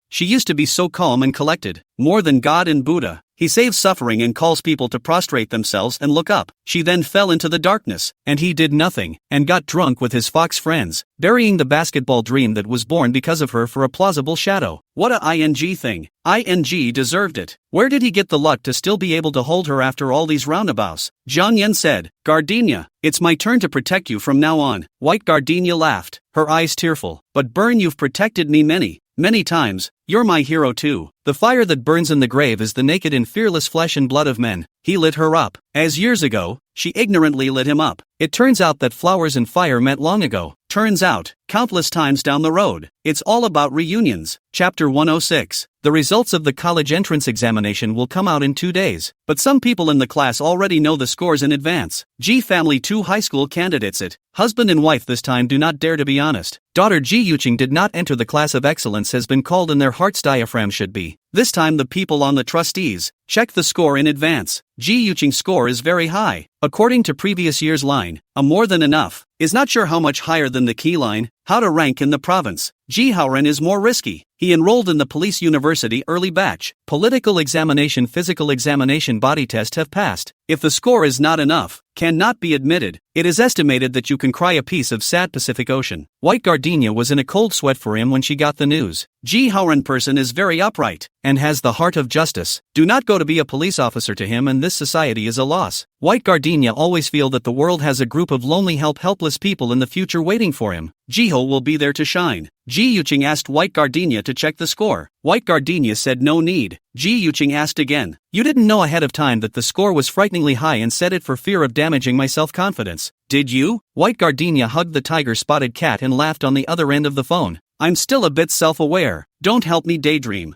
She used to be so calm and collected. More than God and Buddha. He saves suffering and calls people to prostrate themselves and look up. She then fell into the darkness, and he did nothing, and got drunk with his fox friends, burying the basketball dream that was born because of her for a plausible shadow. What a ing thing. Ing deserved it. Where did he get the luck to still be able to hold her after all these roundabouts? Jiang Yan said, Gardenia, it's my turn to protect you from now on. White gardenia laughed, her eyes tearful. But Burn, you've protected me many times. You're my hero too. The fire that burns in the grave is the naked and fearless flesh and blood of men. He lit her up. As years ago, she ignorantly lit him up. It turns out that flowers and fire met long ago. Turns out, countless times down the road. It's all about reunions. Chapter 106. The results of the college entrance examination will come out in 2 days. But some people in the class already know the scores in advance. G family 2 high school candidates husband and wife this time do not dare to be honest. Daughter Ji Yuqing did not enter the class of excellence has been called in their heart's diaphragm should be. This time the people on the trustees check the score in advance. Ji Yuqing's score is very high. According to previous year's line, a more than enough, is not sure how much higher than the key line, how to rank in the province. Ji Haoren is more risky. He enrolled in the police university early batch. Political examination, physical examination, body test have passed. If the score is not enough, cannot be admitted. It is estimated that you can cry a piece of sad Pacific Ocean. White gardenia was in a cold sweat for him when she got the news. Ji Haoren person is very upright, and has the heart of justice. Do not go to be a police officer to him and this society is a loss. White gardenia always feel that the world has a group of lonely helpless people in the future waiting for him. Jiho will be there to shine. Ji Yuqing asked White gardenia to check the score. White gardenia said no need. Ji Yuqing asked again. You didn't know ahead of time that the score was frighteningly high and said it for fear of damaging my self-confidence. Did you? White gardenia hugged the tiger-spotted cat and laughed on the other end of the phone. I'm still a bit self-aware. Don't help me daydream.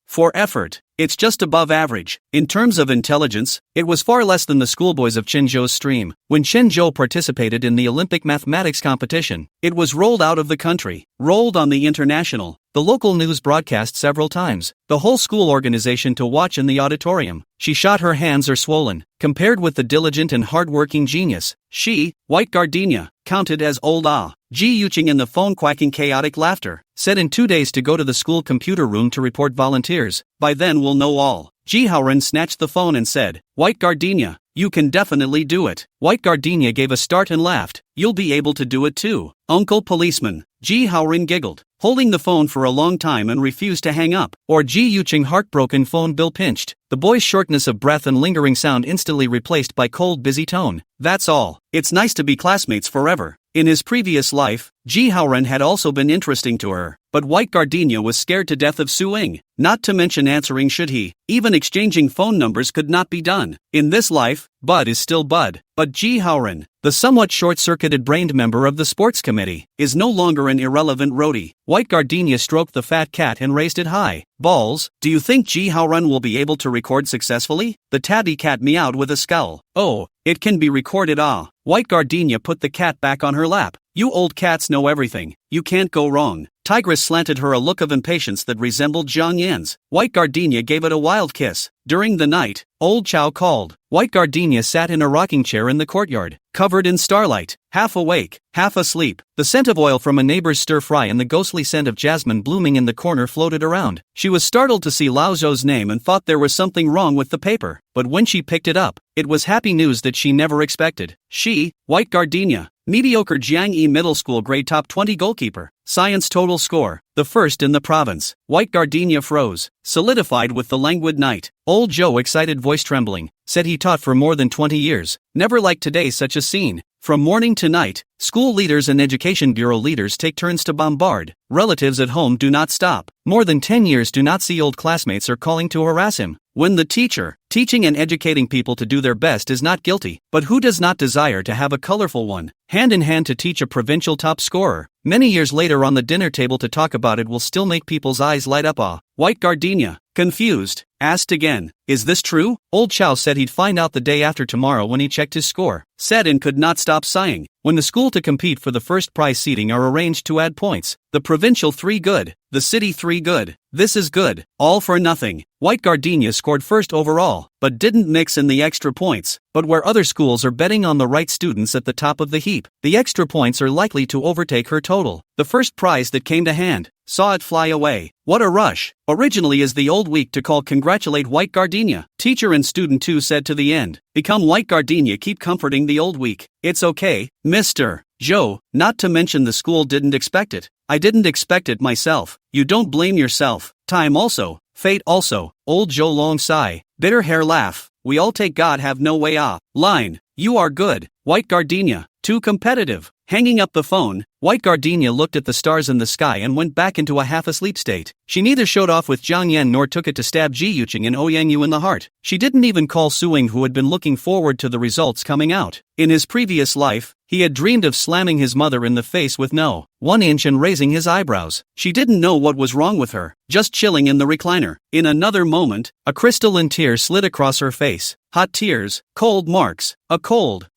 For effort, it's just above average. In terms of intelligence, it was far less than the schoolboys of Qinzhou's stream. When Qinzhou participated in the Olympic mathematics competition, it was rolled out of the country, rolled on the international. The local news broadcast several times. The whole school organization to watch in the auditorium. She shot her hands are swollen. Compared with the diligent and hard-working genius, she, White gardenia, counted as old Ji Yuqing in the phone quacking chaotic laughter, said in 2 days to go to the school computer room to report volunteers. By then we'll know all. Ji Haoren snatched the phone and said, White gardenia, you can definitely do it. White gardenia gave a start and laughed. You'll be able to do it too, Uncle Policeman. Ji Haoren giggled, holding the phone for a long time and refused to hang up. Or Ji Yuqing heartbroken phone bill pinched. The boy's shortness of breath and lingering sound instantly replaced by cold busy tone. That's all. It's nice to be classmates forever. In his previous life, Ji Haoren had also been interesting to her. but White Gardenia was scared to death of suing, not to mention answering should he. Even exchanging phone numbers could not be done. In this life, Bud is still Bud, but Ji Haoran, the somewhat short-circuited brained member of the sports committee, is no longer an irrelevant roadie. White Gardenia stroked the fat cat and raised it high. Balls, do you think Ji Haoran will be able to record successfully? The tabby cat meowed with a scowl. Oh, it can be recorded. White Gardenia put the cat back on her lap. You old cats know everything. You can't go wrong. Tigress slanted her a look of impatience that resembled Zhang Yan's. White Gardenia gave it a wild kiss. During the night, Old Chow called. White Gardenia sat in a rocking chair in the courtyard, covered in starlight, half awake, half asleep. The scent of oil from a neighbor's stir-fry and the ghostly scent of jasmine blooming in the corner floated around. She was startled to see Lao Zhou's name and thought there was something wrong with the paper, but when she picked it up, it was happy news that she never expected. She, White Gardenia, mediocre Jiangyi Middle School grade top 20 goalkeeper, science total score, the first in the province. White Gardenia froze, solidified with the languid night. Old Joe, excited voice trembling, said he taught for more than 20 years. Never like today such a scene. From morning to night, school leaders and education bureau leaders take turns to bombard. Relatives at home do not stop. More than 10 years do not see old classmates are calling to harass him. When the teacher, teaching and educating people to do their best, is not guilty, but who does not desire to have a colorful one, hand in hand to teach a provincial top scorer? Many years later on the dinner table to talk about it will still make people's eyes light up. White Gardenia, confused, asked again, is this true? Old Chow said he'd find out the day after tomorrow when he checked his score. Said and could not stop sighing. When the school to compete for the first prize seating are arranged to add points, the provincial 3 good, the city 3 good. This is good, all for nothing. White Gardenia scored first overall, but didn't mix in the extra points. But where other schools are betting on the right students at the top of the heap, the extra points are likely to overtake her total. The first prize that came to hand, saw it fly away. What a rush. Originally is the old week to call congratulate White Gardenia. Teacher and student too said to the end. Become White Gardenia, keep comforting the old week. It's okay, Mr. Joe, not to mention the school didn't expect it. I didn't expect it myself. You don't blame yourself. Time also, fate also. Old Joe long sigh, bitter hair laugh. We all take God have no way. Line, you are good. White Gardenia, too competitive. Hanging up the phone, White Gardenia looked at the stars in the sky and went back into a half-asleep state. She neither showed off with Zhang Yan nor took it to stab Ji Yuqing and Ouyang in the heart. She didn't even call Suing, who had been looking forward to the results coming out. In his previous life, he had dreamed of slamming his mother in the face with no 1 inch and raising his eyebrows. She didn't know what was wrong with her, just chilling in the recliner. In another moment, a crystalline tear slid across her face. Hot tears, cold marks, a cold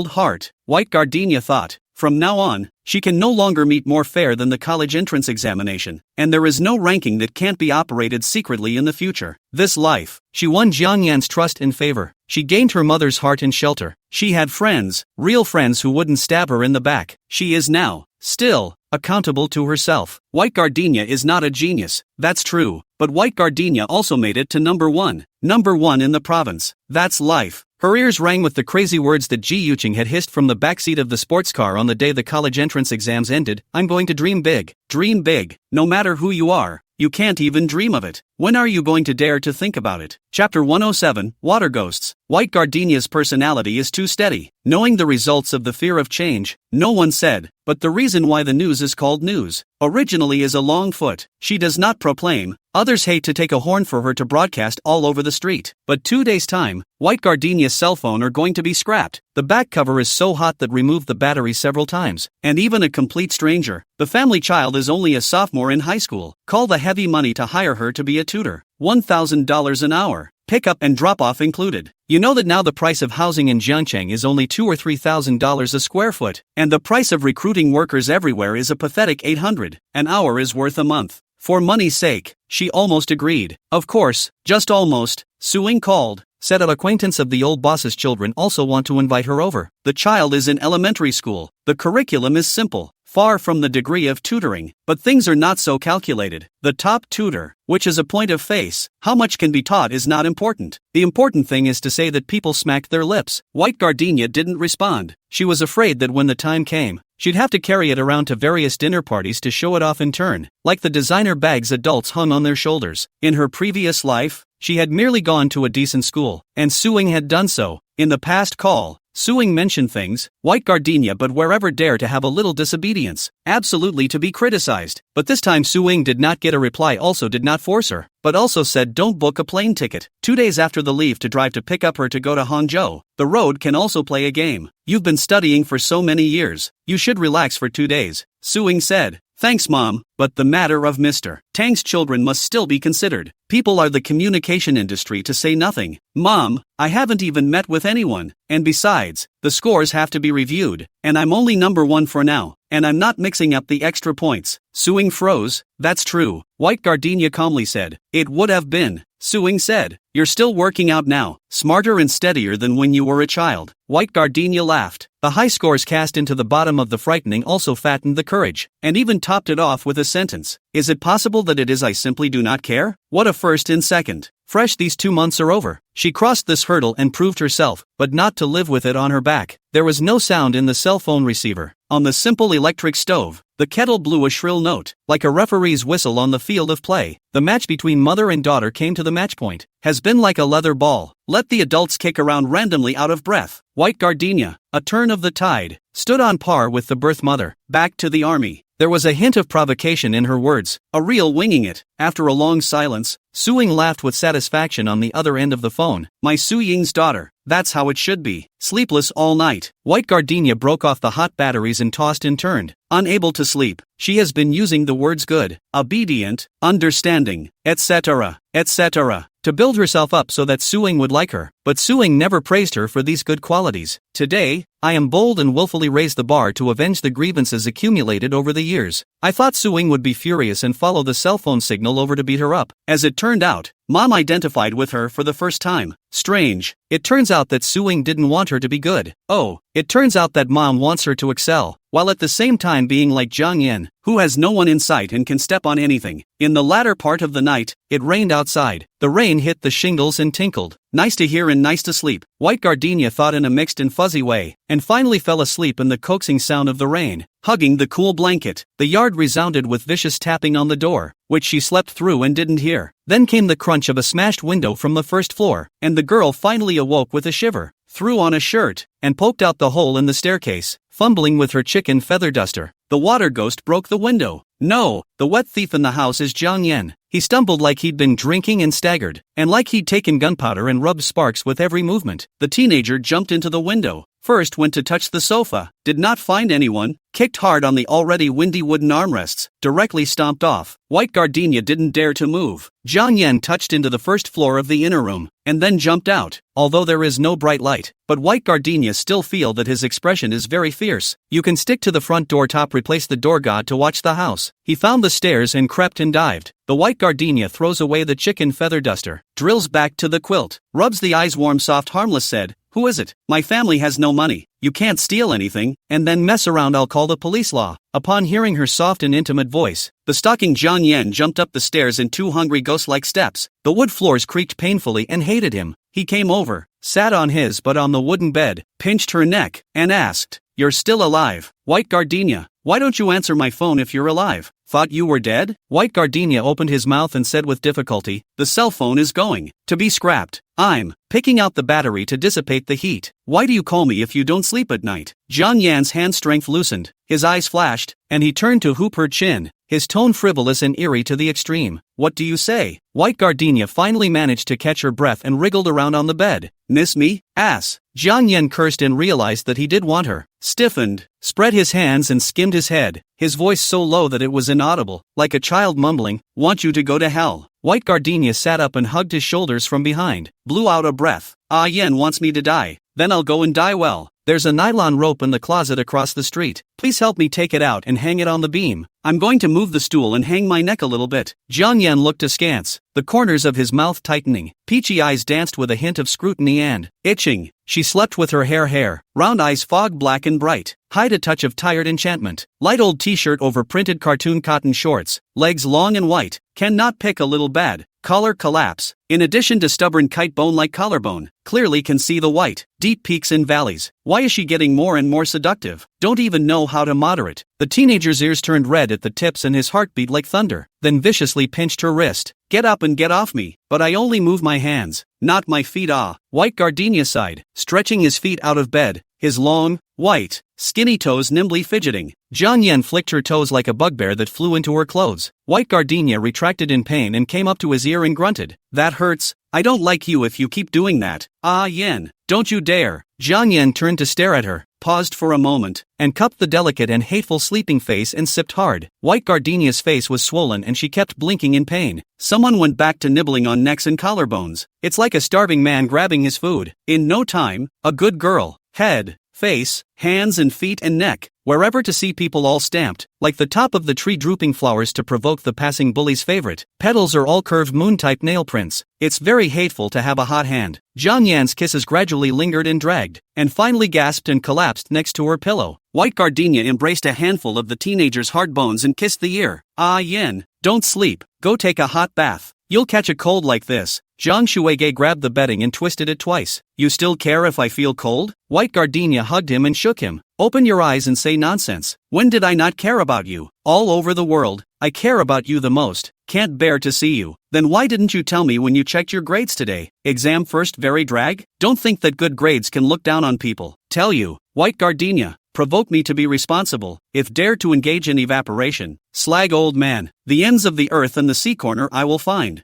heart. White Gardenia thought, from now on, she can no longer meet more fair than the college entrance examination, and there is no ranking that can't be operated secretly in the future. This life, she won Jiang Yan's trust and favor. She gained her mother's heart and shelter. She had friends, real friends who wouldn't stab her in the back. She is now, still, accountable to herself. White Gardenia is not a genius, that's true, but White Gardenia also made it to number 1 in the province. That's life. Her ears rang with the crazy words that Ji Yuqing had hissed from the backseat of the sports car on the day the college entrance exams ended. I'm going to dream big. Dream big. No matter who you are, you can't even dream of it. When are you going to dare to think about it? Chapter 107, Water Ghosts. White Gardenia's personality is too steady. Knowing the results of the fear of change, no one said, but the reason why the news is called news, originally is a long foot. She does not proclaim. Others hate to take a horn for her to broadcast all over the street. But 2 days' time, White Gardenia's cell phone are going to be scrapped. The back cover is so hot that removed the battery several times. And even a complete stranger, the family child is only a sophomore in high school, call the heavy money to hire her to be a tutor. $1,000 an hour. Pickup and drop-off included. You know that now the price of housing in Jiangcheng is only $2,000 or $3,000 a square foot, and the price of recruiting workers everywhere is a pathetic $800 an hour is worth a month. For money's sake, she almost agreed. Of course, just almost. Suing called, said an acquaintance of the old boss's children also want to invite her over. The child is in elementary school. The curriculum is simple, far from the degree of tutoring, but things are not so calculated. The top tutor, which is a point of face, how much can be taught is not important. The important thing is to say that people smacked their lips. White Gardenia didn't respond. She was afraid that when the time came, she'd have to carry it around to various dinner parties to show it off in turn, like the designer bags adults hung on their shoulders. In her previous life, she had merely gone to a decent school, and Suing had done so. In the past call, Suing mentioned things, white gardenia but wherever dare to have a little disobedience, absolutely to be criticized. But this time Suing did not get a reply, also did not force her, but also said don't book a plane ticket. 2 days after the leave to drive to pick up her to go to Hangzhou, the road can also play a game. You've been studying for so many years, you should relax for 2 days. Suing said, thanks mom, but the matter of Mr. Tang's children must still be considered. People are the communication industry to say nothing. Mom, I haven't even met with anyone, and besides, the scores have to be reviewed, and I'm only number 1 for now, and I'm not mixing up the extra points. Suing froze. That's true, white gardenia calmly said. It would have been. Suing said, you're still working out now, smarter and steadier than when you were a child. White gardenia laughed. The high scores cast into the bottom of the frightening also fattened the courage, and even topped it off with a sentence. Is it possible that it is I simply do not care? What a first and second. Fresh, these 2 months are over. She crossed this hurdle and proved herself, but not to live with it on her back. There was no sound in the cell phone receiver. On the simple electric stove, the kettle blew a shrill note, like a referee's whistle on the field of play. The match between mother and daughter came to the match point. Has been like a leather ball. Let the adults kick around randomly out of breath. White gardenia, a turn of the tide, stood on par with the birth mother. Back to the army. There was a hint of provocation in her words, a real winging it. After a long silence, Suing laughed with satisfaction on the other end of the phone. My Su Ying's daughter, that's how it should be. Sleepless all night. White gardenia broke off the hot batteries and tossed and turned. Unable to sleep, she has been using the words good, obedient, understanding, etc., etc., to build herself up so that Suing would like her. But Suing never praised her for these good qualities. Today, I am bold and willfully raise the bar to avenge the grievances accumulated over the years. I thought Suing would be furious and follow the cell phone signal over to beat her up. As it turned out, Mom identified with her for the first time. Strange. It turns out that Suing didn't want her to be good. Oh, it turns out that Mom wants her to excel, while at the same time being like Zhang Yan, who has no one in sight and can step on anything. In the latter part of the night, it rained outside. The rain hit the shingles and tinkled. Nice to hear and nice to sleep, white gardenia thought in a mixed and fuzzy way, and finally fell asleep in the coaxing sound of the rain, hugging the cool blanket. The yard resounded with vicious tapping on the door, which she slept through and didn't hear. Then came the crunch of a smashed window from the first floor, and the girl finally awoke with a shiver, threw on a shirt, and poked out the hole in the staircase, fumbling with her chicken feather duster. The water ghost broke the window. No, the wet thief in the house is Zhang Yan. He stumbled like he'd been drinking and staggered, and like he'd taken gunpowder and rubbed sparks with every movement. The teenager jumped into the window, first went to touch the sofa, did not find anyone, kicked hard on the already windy wooden armrests, directly stomped off. White gardenia didn't dare to move. Zhang Yan touched into the first floor of the inner room, and then jumped out, although there is no bright light. But white gardenia still feel that his expression is very fierce. You can stick to the front door top, replace the door god to watch the house. He found the stairs and crept and dived. The white gardenia throws away the chicken feather duster, drills back to the quilt, rubs the eyes warm soft harmless said, who is it? My family has no money. You can't steal anything, and then mess around, I'll call the police law. Upon hearing her soft and intimate voice, the stalking Zhang Yan jumped up the stairs in 2 hungry ghost-like steps. The wood floors creaked painfully and hated him. He came over, sat on his butt on the wooden bed, pinched her neck, and asked, you're still alive, white gardenia? Why don't you answer my phone if you're alive? Thought you were dead? White gardenia opened his mouth and said with difficulty, the cell phone is going to be scrapped. I'm picking out the battery to dissipate the heat. Why do you call me if you don't sleep at night? Zhang Yan's hand strength loosened, his eyes flashed, and he turned to hoop her chin, his tone frivolous and eerie to the extreme. What do you say? White gardenia finally managed to catch her breath and wriggled around on the bed. Miss me? Ass. Zhang Yan cursed and realized that he did want her, stiffened, spread his hands and skimmed his head, his voice so low that it was inaudible, like a child mumbling, want you to go to hell. White gardenia sat up and hugged his shoulders from behind, blew out a breath. Ah, Yen wants me to die, then I'll go and die well. There's a nylon rope in the closet across the street. Please help me take it out and hang it on the beam. I'm going to move the stool and hang my neck a little bit. Zhang Yan looked askance, the corners of his mouth tightening. Peachy eyes danced with a hint of scrutiny and itching. She slept with her hair, round eyes fog black and bright, hide a touch of tired enchantment. Light old t-shirt over printed cartoon cotton shorts, legs long and white, cannot pick a little bad. Collar collapse, in addition to stubborn kite bone-like collarbone, clearly can see the white, deep peaks and valleys. Why is she getting more and more seductive? Don't even know how to moderate. The teenager's ears turned red at the tips and his heart beat like thunder, then viciously pinched her wrist. Get up and get off me, but I only move my hands, not my feet. Ah, white gardenia sighed, stretching his feet out of bed. his long, white, skinny toes nimbly fidgeting. Jiang Yan flicked her toes like a bugbear that flew into her clothes. White Gardenia retracted in pain and came up to his ear and grunted. That hurts. I don't like you if you keep doing that. Ah Yan, don't you dare. Jiang Yan turned to stare at her, paused for a moment, and cupped the delicate and hateful sleeping face and sipped hard. White Gardenia's face was swollen and she kept blinking in pain. Someone went back to nibbling on necks and collarbones. It's like a starving man grabbing his food. In no time, a good girl, head, face, hands and feet and neck, wherever to see people all stamped, like the top of the tree drooping flowers to provoke the passing bully's favorite. Petals are all curved moon-type nail prints. It's very hateful to have a hot hand. Jiang Yan's kisses gradually lingered and dragged, and finally gasped and collapsed next to her pillow. White Gardenia embraced a handful of the teenager's hard bones and kissed the ear. Ah Yan, don't sleep, go take a hot bath. You'll catch a cold like this. Zhang Shuige grabbed the bedding and twisted it twice. You still care if I feel cold? White Gardenia hugged him and shook him. Open your eyes and say nonsense. When did I not care about you? All over the world, I care about you the most. Can't bear to see you. Then why didn't you tell me when you checked your grades today? Exam first very drag? Don't think that good grades can look down on people. Tell you, White Gardenia, provoke me to be responsible, if dare to engage in evaporation. Slag old man, the ends of the earth and the sea corner I will find.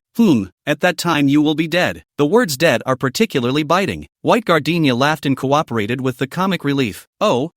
At that time you will be dead. The words dead are particularly biting. White Gardenia laughed and cooperated with the comic relief. Oh,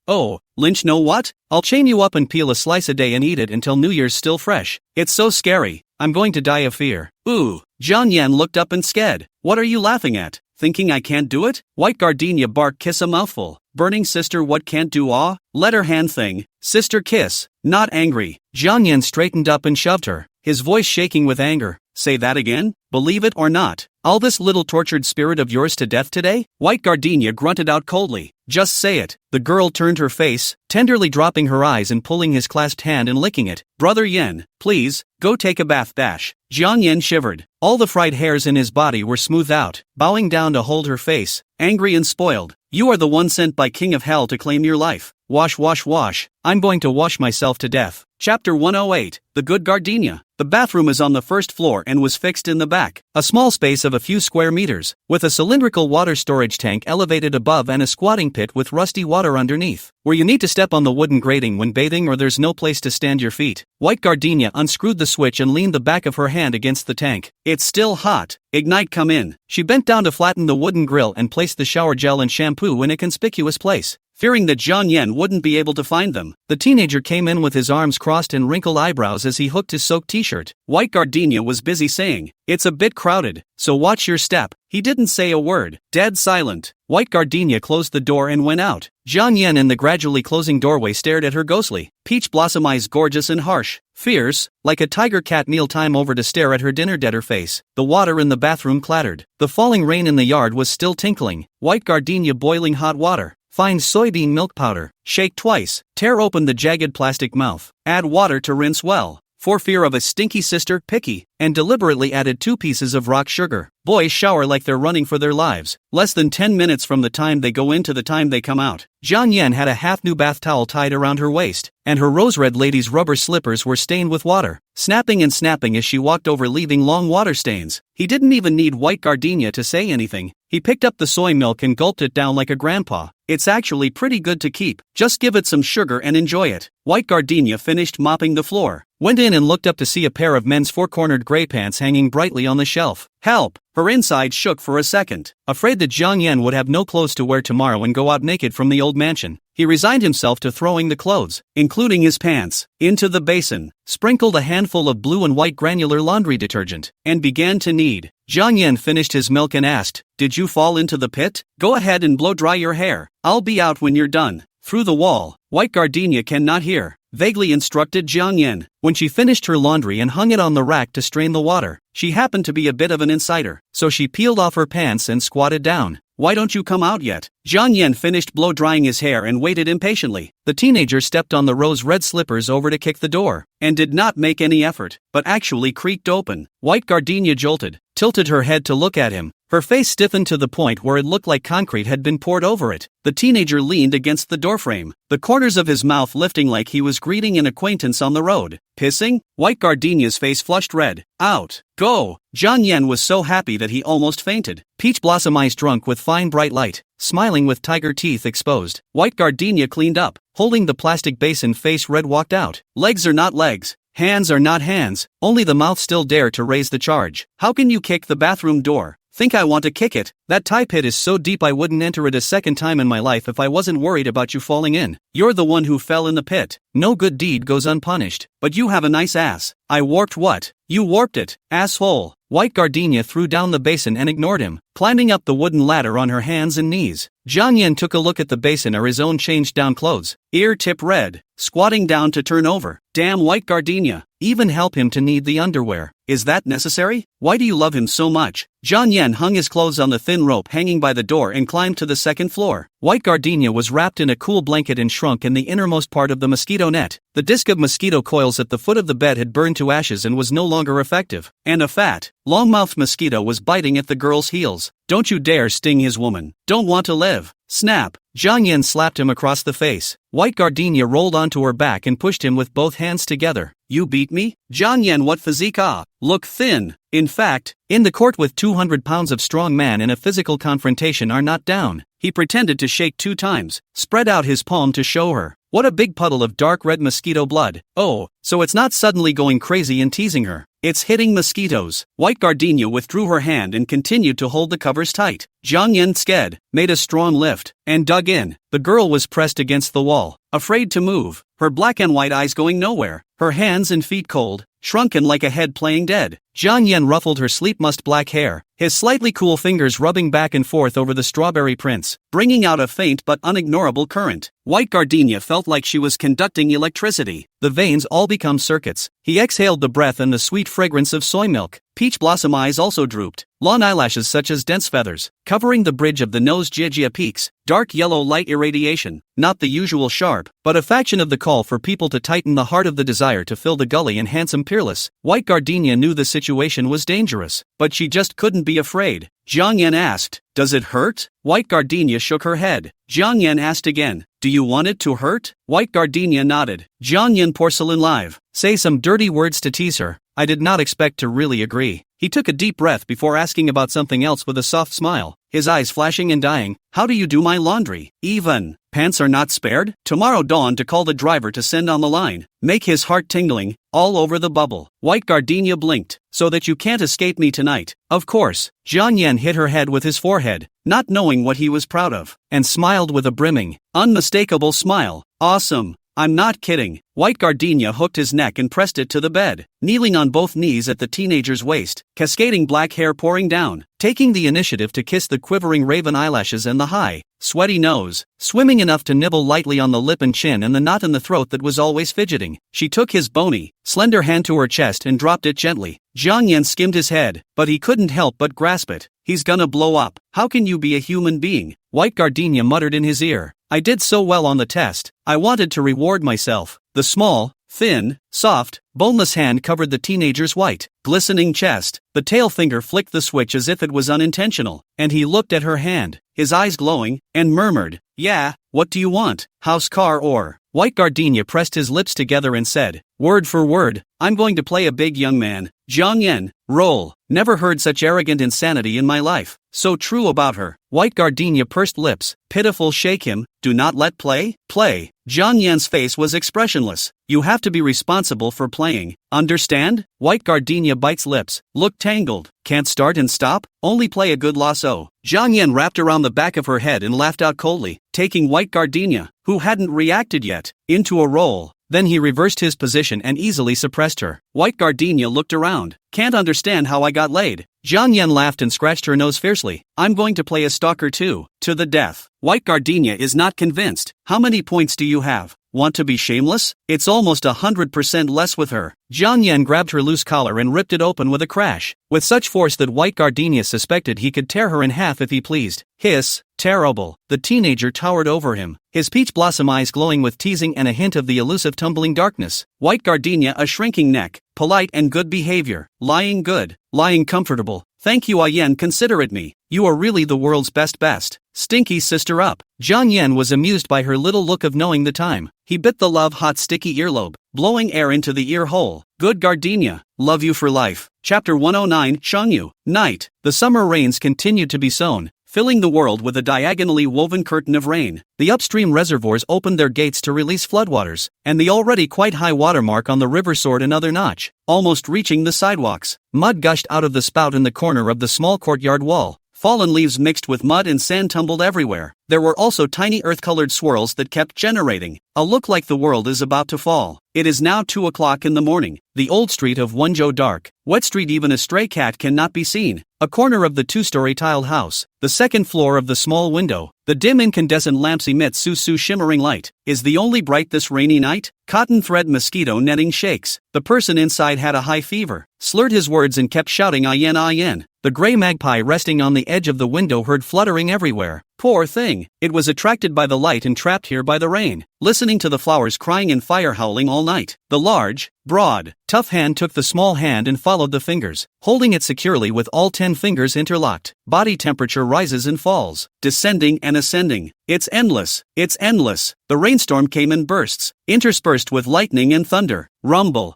Lynch know what? I'll chain you up and peel a slice a day and eat it until New Year's still fresh. It's so scary, I'm going to die of fear. Ooh, Jiang Yan looked up and scared. What are you laughing at? Thinking I can't do it? White Gardenia barked kiss a mouthful. Burning sister what can't do let her hand thing. Sister kiss, not angry. Jiang Yan straightened up and shoved her, his voice shaking with anger. Say that again? Believe it or not, all this little tortured spirit of yours to death today? White Gardenia grunted out coldly. Just say it. The girl turned her face, tenderly dropping her eyes and pulling his clasped hand and licking it. Brother Yen, please, go take a bath dash. Jiang Yen shivered. All the fried hairs in his body were smoothed out, bowing down to hold her face, angry and spoiled. You are the one sent by King of Hell to claim your life. Wash wash wash, I'm going to wash myself to death. Chapter 108, The Good Gardenia. The bathroom is on the first floor and was fixed in the back, a small space of a few square meters, with a cylindrical water storage tank elevated above and a squatting pit with rusty water underneath, where you need to step on the wooden grating when bathing or there's no place to stand your feet. White Gardenia unscrewed the switch and leaned the back of her hand against the tank. It's still hot. Ignite come in. She bent down to flatten the wooden grill and placed the shower gel and shampoo in a conspicuous place. Fearing that Jiang Yan wouldn't be able to find them, the teenager came in with his arms crossed and wrinkled eyebrows as he hooked his soaked t-shirt. White Gardenia was busy saying, "It's a bit crowded, so watch your step." He didn't say a word, dead silent. White Gardenia closed the door and went out. Jiang Yan in the gradually closing doorway stared at her ghostly, peach blossom eyes gorgeous and harsh, fierce, like a tiger cat mealtime over to stare at her dinner deader face. The water in the bathroom clattered. The falling rain in the yard was still tinkling. White Gardenia boiling hot water. Find soybean milk powder, shake twice, tear open the jagged plastic mouth, add water to rinse well, for fear of a stinky sister, picky, and deliberately added 2 pieces of rock sugar. Boys shower like they're running for their lives, less than 10 minutes from the time they go in to the time they come out. Jiang Yan had a half-new bath towel tied around her waist, and her rose-red lady's rubber slippers were stained with water, snapping and snapping as she walked over leaving long water stains. He didn't even need White Gardenia to say anything. He picked up the soy milk and gulped it down like a grandpa. It's actually pretty good to keep, just give it some sugar and enjoy it. White Gardenia finished mopping the floor, went in and looked up to see a pair of men's four-cornered gray pants hanging brightly on the shelf. Help! Her inside shook for a second. Afraid that Jiang Yan would have no clothes to wear tomorrow and go out naked from the old mansion, he resigned himself to throwing the clothes, including his pants, into the basin, sprinkled a handful of blue and white granular laundry detergent, and began to knead. Jiang Yan finished his milk and asked, "Did you fall into the pit? Go ahead and blow dry your hair. I'll be out when you're done." Through the wall, White Gardenia cannot hear, vaguely instructed Jiang Yan. When she finished her laundry and hung it on the rack to strain the water, she happened to be a bit of an insider, so she peeled off her pants and squatted down. "Why don't you come out yet?" Jiang Yan finished blow-drying his hair and waited impatiently. The teenager stepped on the rose-red slippers over to kick the door, and did not make any effort, but actually creaked open. White Gardenia jolted, tilted her head to look at him, Her face stiffened to the point where it looked like concrete had been poured over it. The teenager leaned against the doorframe, the corners of his mouth lifting like he was greeting an acquaintance on the road. Pissing? White Gardenia's face flushed red. Out. Go. Jiang Yan was so happy that he almost fainted. Peach Blossom eyes drunk with fine bright light, smiling with tiger teeth exposed. White Gardenia cleaned up, holding the plastic basin, face red, walked out. Legs are not legs. Hands are not hands. Only the mouth still dare to raise the charge. How can you kick the bathroom door? Think I want to kick it? That tie pit is so deep I wouldn't enter it a second time in my life if I wasn't worried about you falling in. You're the one who fell in the pit. No good deed goes unpunished. But you have a nice ass. I warped what? You warped it, asshole. White Gardenia threw down the basin and ignored him, climbing up the wooden ladder on her hands and knees. Jiang Yan took a look at the basin or his own changed down clothes, ear tip red, squatting down to turn over. Damn White Gardenia. Even help him to knead the underwear. Is that necessary? Why do you love him so much? Jiang Yan hung his clothes on the thin rope hanging by the door and climbed to the second floor. White Gardenia was wrapped in a cool blanket and shrunk in the innermost part of the mosquito net. The disc of mosquito coils at the foot of the bed had burned to ashes and was no longer effective. And a fat, long-mouthed mosquito was biting at the girl's heels. Don't you dare sting his woman. Don't want to live. Snap. Jiang Yan slapped him across the face. White Gardenia rolled onto her back and pushed him with both hands together. You beat me? Jiang Yan, what physique? Look thin. In fact, in the court with 200 pounds of strong man in a physical confrontation are not down. He pretended to shake 2 times, spread out his palm to show her. What a big puddle of dark red mosquito blood. Oh, so it's not suddenly going crazy and teasing her. It's hitting mosquitoes. White Gardenia withdrew her hand and continued to hold the covers tight. Jiang Yan sked, made a strong lift, and dug in. The girl was pressed against the wall, afraid to move, her black and white eyes going nowhere, her hands and feet cold, shrunken like a head playing dead. Jiang Yan ruffled her sleep-mussed black hair, his slightly cool fingers rubbing back and forth over the strawberry prints, bringing out a faint but unignorable current. White Gardenia felt like she was conducting electricity. The veins all become circuits. He exhaled the breath and the sweet fragrance of soy milk. Peach Blossom eyes also drooped, long eyelashes such as dense feathers, covering the bridge of the nose. Jijia peaks, dark yellow light irradiation, not the usual sharp, but a faction of the call for people to tighten the heart of the desire to fill the gully and handsome peerless. White Gardenia knew the situation was dangerous, but she just couldn't be afraid. Jiang Yan asked, does it hurt? White Gardenia shook her head. Jiang Yan asked again, do you want it to hurt? White Gardenia nodded. Jiang Yan porcelain live, say some dirty words to tease her. I did not expect to really agree. He took a deep breath before asking about something else with a soft smile, his eyes flashing and dying. How do you do my laundry? Even pants are not spared? Tomorrow dawn to call the driver to send on the line. Make his heart tingling, all over the bubble. White Gardenia blinked, so that you can't escape me tonight. Of course. Jiang Yan hit her head with his forehead, not knowing what he was proud of, and smiled with a brimming, unmistakable smile. Awesome. I'm not kidding. White Gardenia hooked his neck and pressed it to the bed, kneeling on both knees at the teenager's waist, cascading black hair pouring down, taking the initiative to kiss the quivering raven eyelashes and the high, sweaty nose, swimming enough to nibble lightly on the lip and chin and the knot in the throat that was always fidgeting. She took his bony, slender hand to her chest and dropped it gently. Jiang Yan skimmed his head, but he couldn't help but grasp it. He's gonna blow up. How can you be a human being? White Gardenia muttered in his ear. I did so well on the test. I wanted to reward myself. The small, thin, soft, boneless hand covered the teenager's white, glistening chest. The tail finger flicked the switch as if it was unintentional, and he looked at her hand, his eyes glowing, and murmured, yeah, what do you want? House, car, or? White Gardenia pressed his lips together and said, word for word, I'm going to play a big young man. Jiang Yan, roll. Never heard such arrogant insanity in my life. So true about her. White Gardenia pursed lips, pitiful shake him, do not let play? Play. Jiang Yan's face was expressionless. You have to be responsible for playing. Understand? White Gardenia bites lips, look tangled. Can't start and stop? Only play a good lasso. Jiang Yan wrapped around the back of her head and laughed out coldly, taking White Gardenia, who hadn't reacted yet, into a roll. Then he reversed his position and easily suppressed her. White Gardenia looked around. Can't understand how I got laid. Jiang Yan laughed and scratched her nose fiercely. I'm going to play a stalker too, to the death. White Gardenia is not convinced. How many points do you have? Want to be shameless? It's almost 100% less with her. Jiang Yan grabbed her loose collar and ripped it open with a crash, with such force that White Gardenia suspected he could tear her in half if he pleased. Hiss. Terrible. The teenager towered over him, his peach blossom eyes glowing with teasing and a hint of the elusive tumbling darkness. White Gardenia a shrinking neck, polite and good behavior, lying good, lying comfortable. Thank you Ayen, considerate me. you are really the world's best. Stinky sister up. Jiang Yan was amused by her little look of knowing the time. He bit the love-hot sticky earlobe, blowing air into the ear hole. Good gardenia, love you for life. Chapter 109, Shangyu, Night. The summer rains continued to be sown, filling the world with a diagonally woven curtain of rain. The upstream reservoirs opened their gates to release floodwaters, and the already quite high watermark on the river soared another notch, almost reaching the sidewalks. Mud gushed out of the spout in the corner of the small courtyard wall. Fallen leaves mixed with mud and sand tumbled everywhere. There were also tiny earth-colored swirls that kept generating a look like the world is about to fall. It is now 2 o'clock in the morning. The old street of Wenzhou dark. Wet street, even a stray cat cannot be seen. A corner of the 2-story tiled house. The second floor of the small window. The dim incandescent lamps emit su shimmering light. Is the only bright this rainy night? Cotton thread mosquito netting shakes. The person inside had a high fever, slurred his words and kept shouting ayen. The gray magpie resting on the edge of the window heard fluttering everywhere. Poor thing, it was attracted by the light and trapped here by the rain, listening to the flowers crying and fire howling all night. The large, broad, tough hand took the small hand and followed the fingers, holding it securely with all 10 fingers interlocked. Body temperature rises and falls, descending and ascending. It's endless. The rainstorm came in bursts, interspersed with lightning and thunder. Rumble.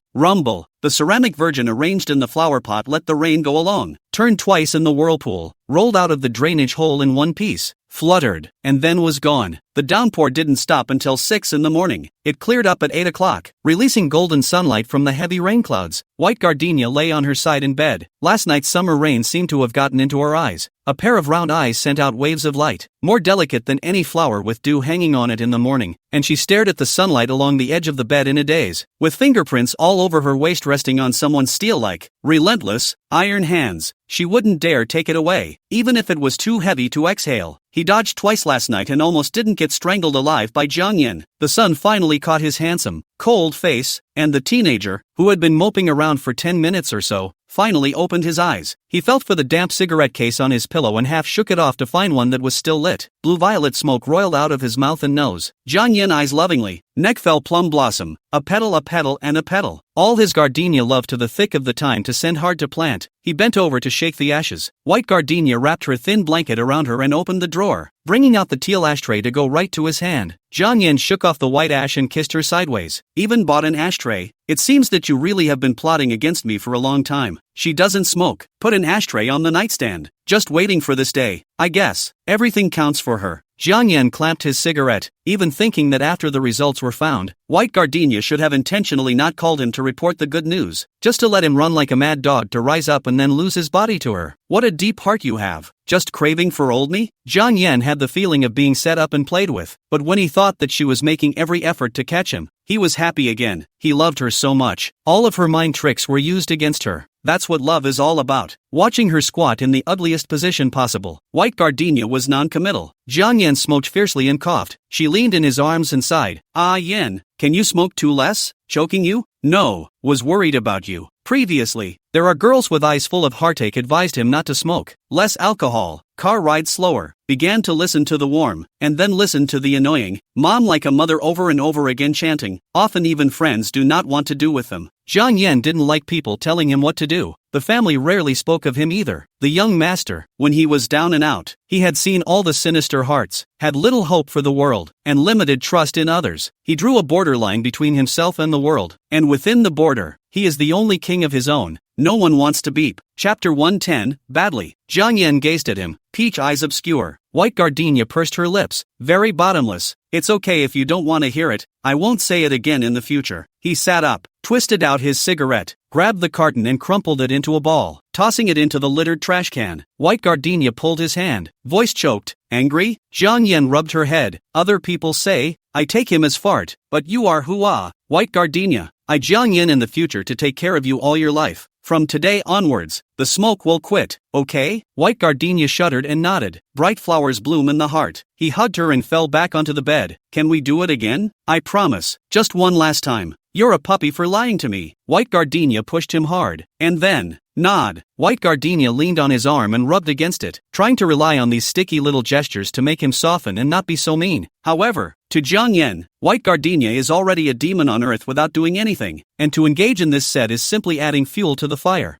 The ceramic virgin arranged in the flower pot let the rain go along, turned twice in the whirlpool, rolled out of the drainage hole in one piece, fluttered, and then was gone. The downpour didn't stop until 6 in the morning. It cleared up at 8 o'clock, releasing golden sunlight from the heavy rain clouds. White gardenia lay on her side in bed. Last night's summer rain seemed to have gotten into her eyes. A pair of round eyes sent out waves of light, more delicate than any flower with dew hanging on it in the morning, and she stared at the sunlight along the edge of the bed in a daze, with fingerprints all over her waist resting on someone's steel-like, relentless, iron hands. She wouldn't dare take it away, even if it was too heavy to exhale. He dodged twice last night and almost didn't get strangled alive by Jiang Yan. The sun finally caught his handsome, cold face, and the teenager, who had been moping around for 10 minutes or so, finally opened his eyes. He felt for the damp cigarette case on his pillow and half shook it off to find one that was still lit. Blue-violet smoke roiled out of his mouth and nose. Jiang Yan eyes lovingly. Neck fell plum blossom. A petal, and a petal. All his gardenia loved to the thick of the time to send hard to plant. He bent over to shake the ashes. White gardenia wrapped her thin blanket around her and opened the drawer, bringing out the teal ashtray to go right to his hand. Jiang Yan shook off the white ash and kissed her sideways. Even bought an ashtray. It seems that you really have been plotting against me for a long time. She doesn't smoke. Put an ashtray on the nightstand. Just waiting for this day, I guess. Everything counts for her. Jiang Yan clamped his cigarette, even thinking that after the results were found, White Gardenia should have intentionally not called him to report the good news, just to let him run like a mad dog to rise up and then lose his body to her. What a deep heart you have. Just craving for old me? Jiang Yan had the feeling of being set up and played with, but when he thought that she was making every effort to catch him, he was happy again. He loved her so much. All of her mind tricks were used against her. That's what love is all about. Watching her squat in the ugliest position possible, White Gardenia was non-committal. Jiang Yan smoked fiercely and coughed. She leaned in his arms and sighed. Ah Yan, can you smoke two less? Choking you? No, was worried about you. Previously, there are girls with eyes full of heartache advised him not to smoke. Less alcohol, car ride slower, began to listen to the warm, and then listen to the annoying, mom like a mother over and over again chanting. Often even friends do not want to do with them. Jiang Yan didn't like people telling him what to do. The family rarely spoke of him either. The young master, when he was down and out, he had seen all the sinister hearts, had little hope for the world, and limited trust in others. He drew a borderline between himself and the world, and within the border, he is the only king of his own. No one wants to beep. Chapter 110, Badly. Jiang Yan gazed at him, peach eyes obscure. White Gardenia pursed her lips, very bottomless. It's okay if you don't want to hear it, I won't say it again in the future. He sat up, twisted out his cigarette, grabbed the carton and crumpled it into a ball, tossing it into the littered trash can. White Gardenia pulled his hand, voice choked. Angry? Jiang Yan rubbed her head. Other people say, I take him as fart, but you are hua. White Gardenia, I Jiang Yan in the future to take care of you all your life. From today onwards, the smoke will quit, okay? White Gardenia shuddered and nodded. Bright flowers bloom in the heart. He hugged her and fell back onto the bed. Can we do it again? I promise. Just one last time. You're a puppy for lying to me. White Gardenia pushed him hard. And then, nod. White Gardenia leaned on his arm and rubbed against it, trying to rely on these sticky little gestures to make him soften and not be so mean. However, to Jiang Yan, White Gardenia is already a demon on earth without doing anything, and to engage in this set is simply adding fuel to the fire.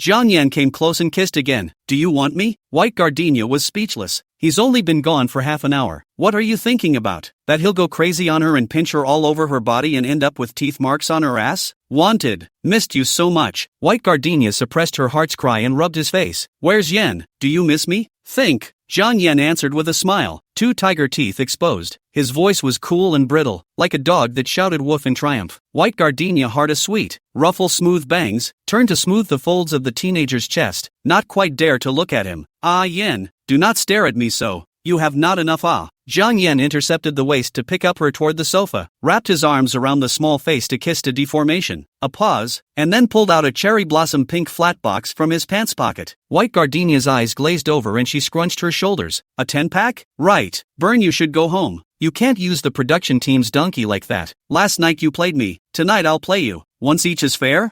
Jiang Yan came close and kissed again. Do you want me? White Gardenia was speechless. He's only been gone for half an hour. What are you thinking about? That he'll go crazy on her and pinch her all over her body and end up with teeth marks on her ass? Wanted. Missed you so much. White Gardenia suppressed her heart's cry and rubbed his face. Where's Yen? Do you miss me? Think. Jiang Yan answered with a smile, 2 tiger teeth exposed. His voice was cool and brittle, like a dog that shouted woof in triumph. White Gardenia heart a sweet, ruffle smooth bangs, turned to smooth the folds of the teenager's chest, not quite dare to look at him. Ah Yen, do not stare at me so. You have not enough Jiang Yan intercepted the waist to pick up her toward the sofa, wrapped his arms around the small face to kiss to deformation, a pause, and then pulled out a cherry blossom pink flat box from his pants pocket. White Gardenia's eyes glazed over and she scrunched her shoulders. A 10-pack? Right. Burn, you should go home. You can't use the production team's donkey like that. Last night you played me, tonight I'll play you. Once each is fair?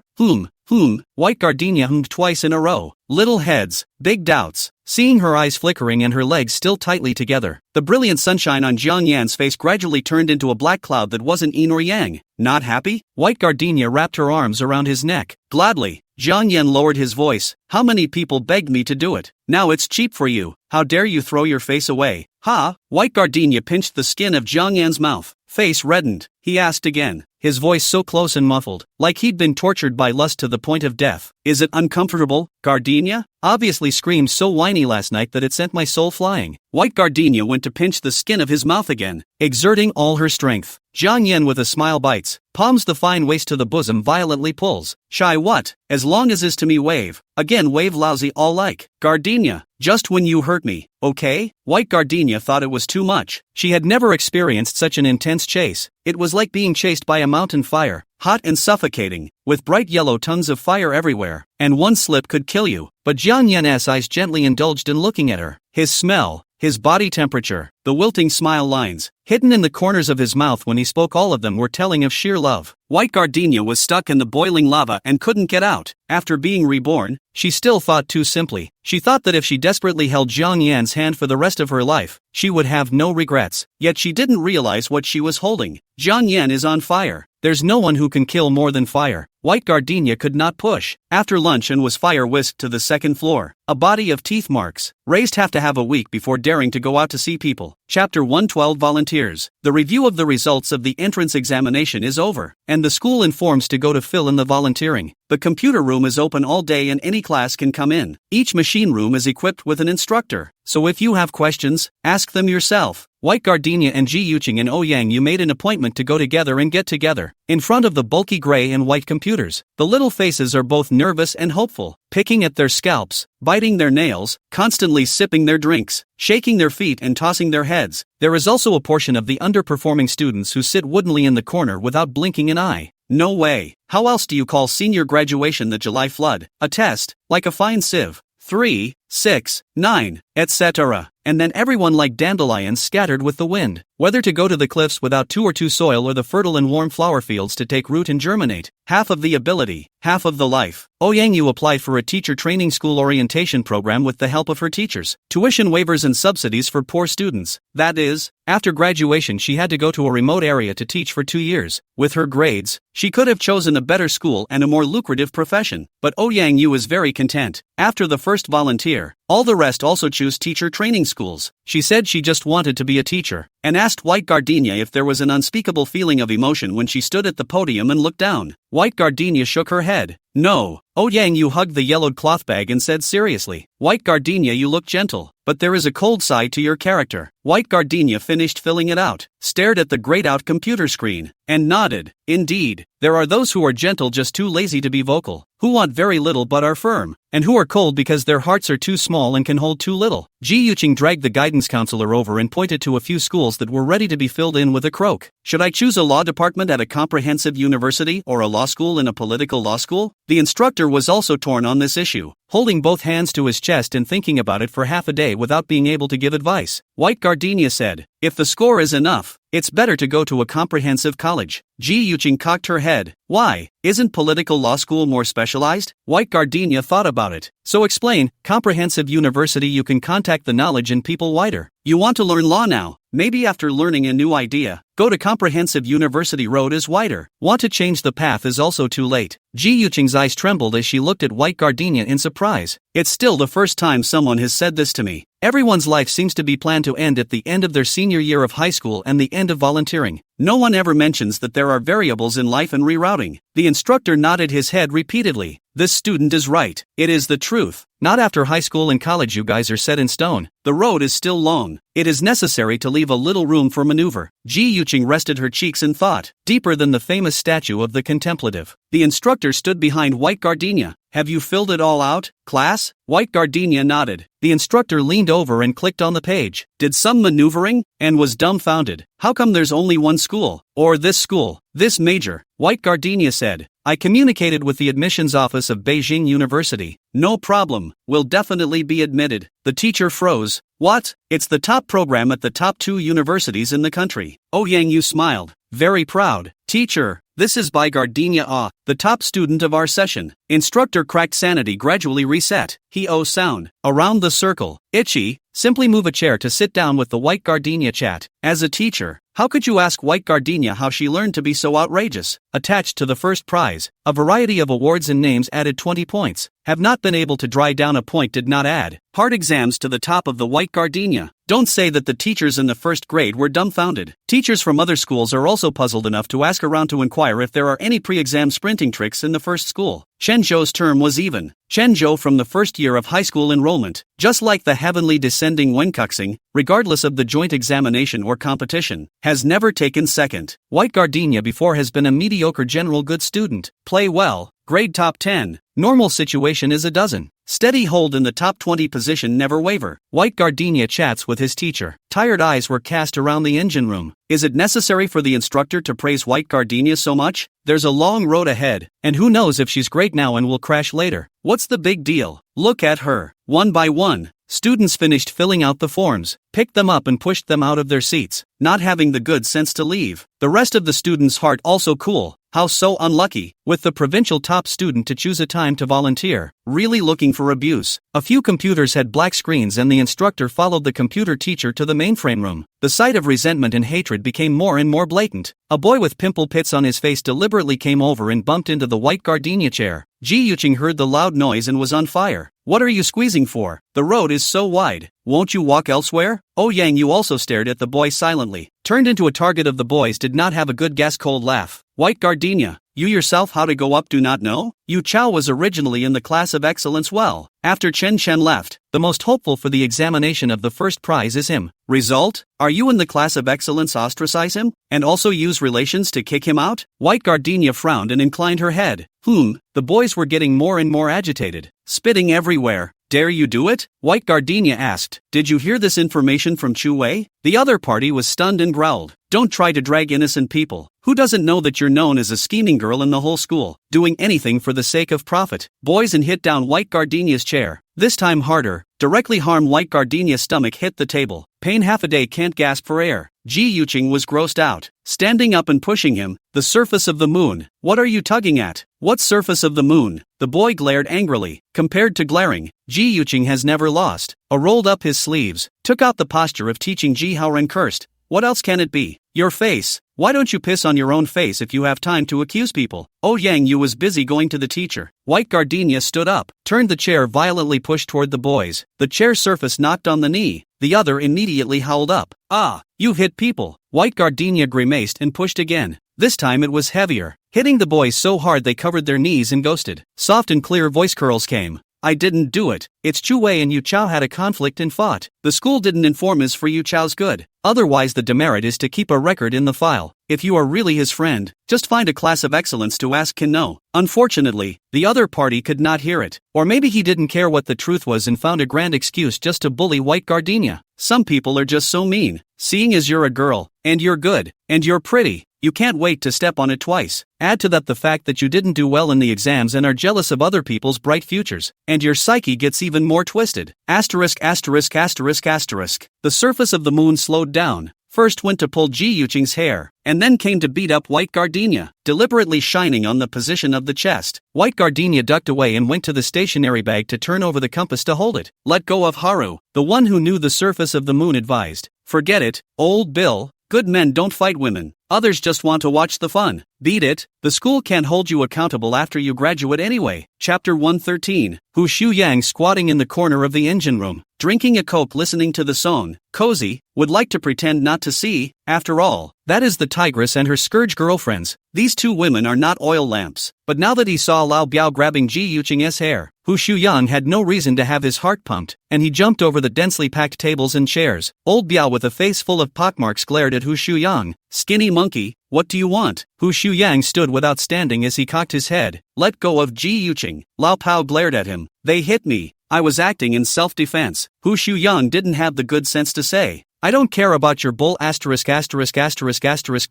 White Gardenia hummed twice in a row. Little heads, big doubts. Seeing her eyes flickering and her legs still tightly together, the brilliant sunshine on Jiang Yan's face gradually turned into a black cloud that wasn't yin or yang. Not happy? White Gardenia wrapped her arms around his neck. Gladly. Jiang Yan lowered his voice. How many people begged me to do it? Now it's cheap for you. How dare you throw your face away? Ha! White Gardenia pinched the skin of Jiang Yan's mouth. Face reddened. He asked again, his voice so close and muffled, like he'd been tortured by lust to the point of death. Is it uncomfortable, Gardenia? Obviously screamed so whiny last night that it sent my soul flying. White Gardenia went to pinch the skin of his mouth again, exerting all her strength. Jiang Yan with a smile bites, palms the fine waist to the bosom violently pulls. Shy what? As long as is to me wave. Again wave lousy all like. Gardenia, just when you hurt me, okay? White Gardenia thought it was too much. She had never experienced such an intense chase. It was like being chased by a mountain fire, hot and suffocating, with bright yellow tongues of fire everywhere, and one slip could kill you. But Jiang Yan's eyes gently indulged in looking at her. His smell, his body temperature, the wilting smile lines, hidden in the corners of his mouth when he spoke, all of them were telling of sheer love. White Gardenia was stuck in the boiling lava and couldn't get out. After being reborn, she still thought too simply. She thought that if she desperately held Jiang Yan's hand for the rest of her life, she would have no regrets. Yet she didn't realize what she was holding. Jiang Yan is on fire. There's no one who can kill more than fire. White Gardenia could not push. After lunch and was fire whisked to the second floor. A body of teeth marks. Raised have to have a week before daring to go out to see people. Chapter 112 Volunteers. The review of the results of the entrance examination is over, and the school informs to go to fill in the volunteering. The computer room is open all day and any class can come in. Each machine room is equipped with an instructor, so if you have questions, ask them yourself. White Gardenia and Ji Yuqing and Ouyang Yu made an appointment to go together and get together, in front of the bulky gray and white computers. The little faces are both nervous and hopeful, picking at their scalps, biting their nails, constantly sipping their drinks, shaking their feet and tossing their heads. There is also a portion of the underperforming students who sit woodenly in the corner without blinking an eye. No way. How else do you call senior graduation the July flood? A test, like a fine sieve. 3, 6, 9, etc. And then everyone like dandelions scattered with the wind. Whether to go to the cliffs without two soil or the fertile and warm flower fields to take root and germinate. Half of the ability, half of the life. Ouyang Yu applied for a teacher training school orientation program with the help of her teachers. Tuition waivers and subsidies for poor students. That is, after graduation she had to go to a remote area to teach for 2 years. With her grades, she could have chosen a better school and a more lucrative profession. But Ouyang Yu is very content. After the first volunteer, all the rest also choose teacher training schools. She said she just wanted to be a teacher, and asked White Gardenia if there was an unspeakable feeling of emotion when she stood at the podium and looked down. White Gardenia shook her head. No. Ouyang Yu hugged the yellowed cloth bag and said seriously, White Gardenia, you look gentle, but there is a cold side to your character. White Gardenia finished filling it out, stared at the grayed-out computer screen, and nodded. Indeed, there are those who are gentle just too lazy to be vocal, who want very little but are firm, and who are cold because their hearts are too small and can hold too little. Ji Yuqing dragged the guidance counselor over and pointed to a few schools that were ready to be filled in with a croak. Should I choose a law department at a comprehensive university or a law school in a political law school? The instructor was also torn on this issue, holding both hands to his chest and thinking about it for half a day without being able to give advice. White Gardenia said, if the score is enough, it's better to go to a comprehensive college. Ji Yuqing cocked her head. Why? Isn't political law school more specialized? White Gardenia thought about it. So explain, comprehensive university, you can contact the knowledge and people wider. You want to learn law now? Maybe after learning a new idea, go to comprehensive university road is wider. Want to change the path is also too late. Ji Yuqing's eyes trembled as she looked at White Gardenia in surprise. It's still the first time someone has said this to me. Everyone's life seems to be planned to end at the end of their senior year of high school and the end of volunteering. No one ever mentions that there are variables in life and rerouting. The instructor nodded his head repeatedly. This student is right. It is the truth. Not after high school and college you guys are set in stone. The road is still long. It is necessary to leave a little room for maneuver. Ji Yuqing rested her cheeks in thought, deeper than the famous statue of the contemplative. The instructor stood behind White Gardenia. Have you filled it all out, class? White Gardenia nodded. The instructor leaned over and clicked on the page. Did some maneuvering? And was dumbfounded. How come there's only one school? Or this school? This major? White Gardenia said. I communicated with the admissions office of Beijing University. No problem, will definitely be admitted. The teacher froze. What? It's the top program at the top 2 universities in the country. Oh Yang Yu smiled. Very proud. Teacher, this is by Gardenia the top student of our session. Instructor cracked sanity gradually reset. He-oh sound. Around the circle. Itchy. Simply move a chair to sit down with the White Gardenia chat. As a teacher, how could you ask White Gardenia how she learned to be so outrageous? Attached to the first prize, a variety of awards and names added 20 points. Have not been able to dry down a point did not add. Hard exams to the top of the White Gardenia. Don't say that the teachers in the first grade were dumbfounded. Teachers from other schools are also puzzled enough to ask around to inquire if there are any pre-exam sprinting tricks in the first school. Chen Zhou's term was even. Chen Zhou from the first year of high school enrollment, just like the heavenly descending Wenkuxing, regardless of the joint examination or competition, has never taken second. White Gardenia before has been a mediocre general good student. Play well, grade top 10. Normal situation is a dozen. Steady hold in the top 20 position never waver. White Gardenia chats with his teacher. Tired eyes were cast around the engine room. Is it necessary for the instructor to praise White Gardenia so much? There's a long road ahead, and who knows if she's great now and will crash later. What's the big deal? Look at her. One by one, students finished filling out the forms, picked them up and pushed them out of their seats, not having the good sense to leave. The rest of the students' heart also cool. How so unlucky, with the provincial top student to choose a time to volunteer, really looking for abuse. A few computers had black screens and the instructor followed the computer teacher to the mainframe room. The sight of resentment and hatred became more and more blatant. A boy with pimple pits on his face deliberately came over and bumped into the White Gardenia chair. Ji Yuqing heard the loud noise and was on fire. What are you squeezing for? The road is so wide. Won't you walk elsewhere? Oh Yang Yu also stared at the boy silently. Turned into a target of the boys did not have a good gas cold laugh. White Gardenia, you yourself how to go up do not know? Yu Chao was originally in the class of excellence well. After Chen Chen left, the most hopeful for the examination of the first prize is him. Result? Are you in the class of excellence ostracize him? And also use relations to kick him out? White Gardenia frowned and inclined her head. The boys were getting more and more agitated. Spitting everywhere. Dare you do it? White Gardenia asked. Did you hear this information from Chu Wei? The other party was stunned and growled. Don't try to drag innocent people. Who doesn't know that you're known as a scheming girl in the whole school, doing anything for the sake of profit? Boys and hit down White Gardenia's chair. This time harder. Directly harm White Gardenia's stomach hit the table. Pain half a day can't gasp for air. Ji Yuqing was grossed out. Standing up and pushing him. The surface of the moon. What are you tugging at? What surface of the moon? The boy glared angrily. Compared to glaring, Ji Yuqing has never lost. Rolled up his sleeves. Took out the posture of teaching Ji Haoren cursed. What else can it be? Your face. Why don't you piss on your own face if you have time to accuse people? Oh Yang Yu was busy going to the teacher. White Gardenia stood up, turned the chair violently pushed toward the boys. The chair surface knocked on the knee. The other immediately howled up. Ah, you hit people. White Gardenia grimaced and pushed again. This time it was heavier, hitting the boys so hard they covered their knees and ghosted. Soft and clear voice curls came. I didn't do it. It's Chu Wei and Yu Chao had a conflict and fought. The school didn't inform us for Yu Chao's good. Otherwise the demerit is to keep a record in the file. If you are really his friend, just find a class of excellence to ask can know. Unfortunately, the other party could not hear it. Or maybe he didn't care what the truth was and found a grand excuse just to bully White Gardenia. Some people are just so mean. Seeing as you're a girl, and you're good, and you're pretty, you can't wait to step on it twice. Add to that the fact that you didn't do well in the exams and are jealous of other people's bright futures, and your psyche gets even more twisted. Asterisk asterisk asterisk asterisk. The surface of the moon slowed down. first went to pull Ji Yuqing's hair, and then came to beat up White Gardenia, deliberately shining on the position of the chest. White Gardenia ducked away and went to the stationery bag to turn over the compass to hold it. Let go of Haru, the one who knew the surface of the moon advised. Forget it, old Bill. Good men don't fight women. Others just want to watch the fun. Beat it. The school can't hold you accountable after you graduate anyway. Chapter 113. Hu Shuyang squatting in the corner of the engine room, drinking a Coke listening to the song, Cozy, would like to pretend not to see. After all, that is the tigress and her scourge girlfriends. These two women are not oil lamps. But now that he saw Lao Biao grabbing Ji Yuqing's hair, Hu Shuyang had no reason to have his heart pumped, and he jumped over the densely packed tables and chairs. Old Biao with a face full of pockmarks glared at Hu Shuyang. Skinny monkey, what do you want? Hu Shuyang stood without standing as he cocked his head. Let go of Ji Yuqing. Lao Pao glared at him. They hit me. I was acting in self-defense. Hu Shuyang didn't have the good sense to say, I don't care about your bull *****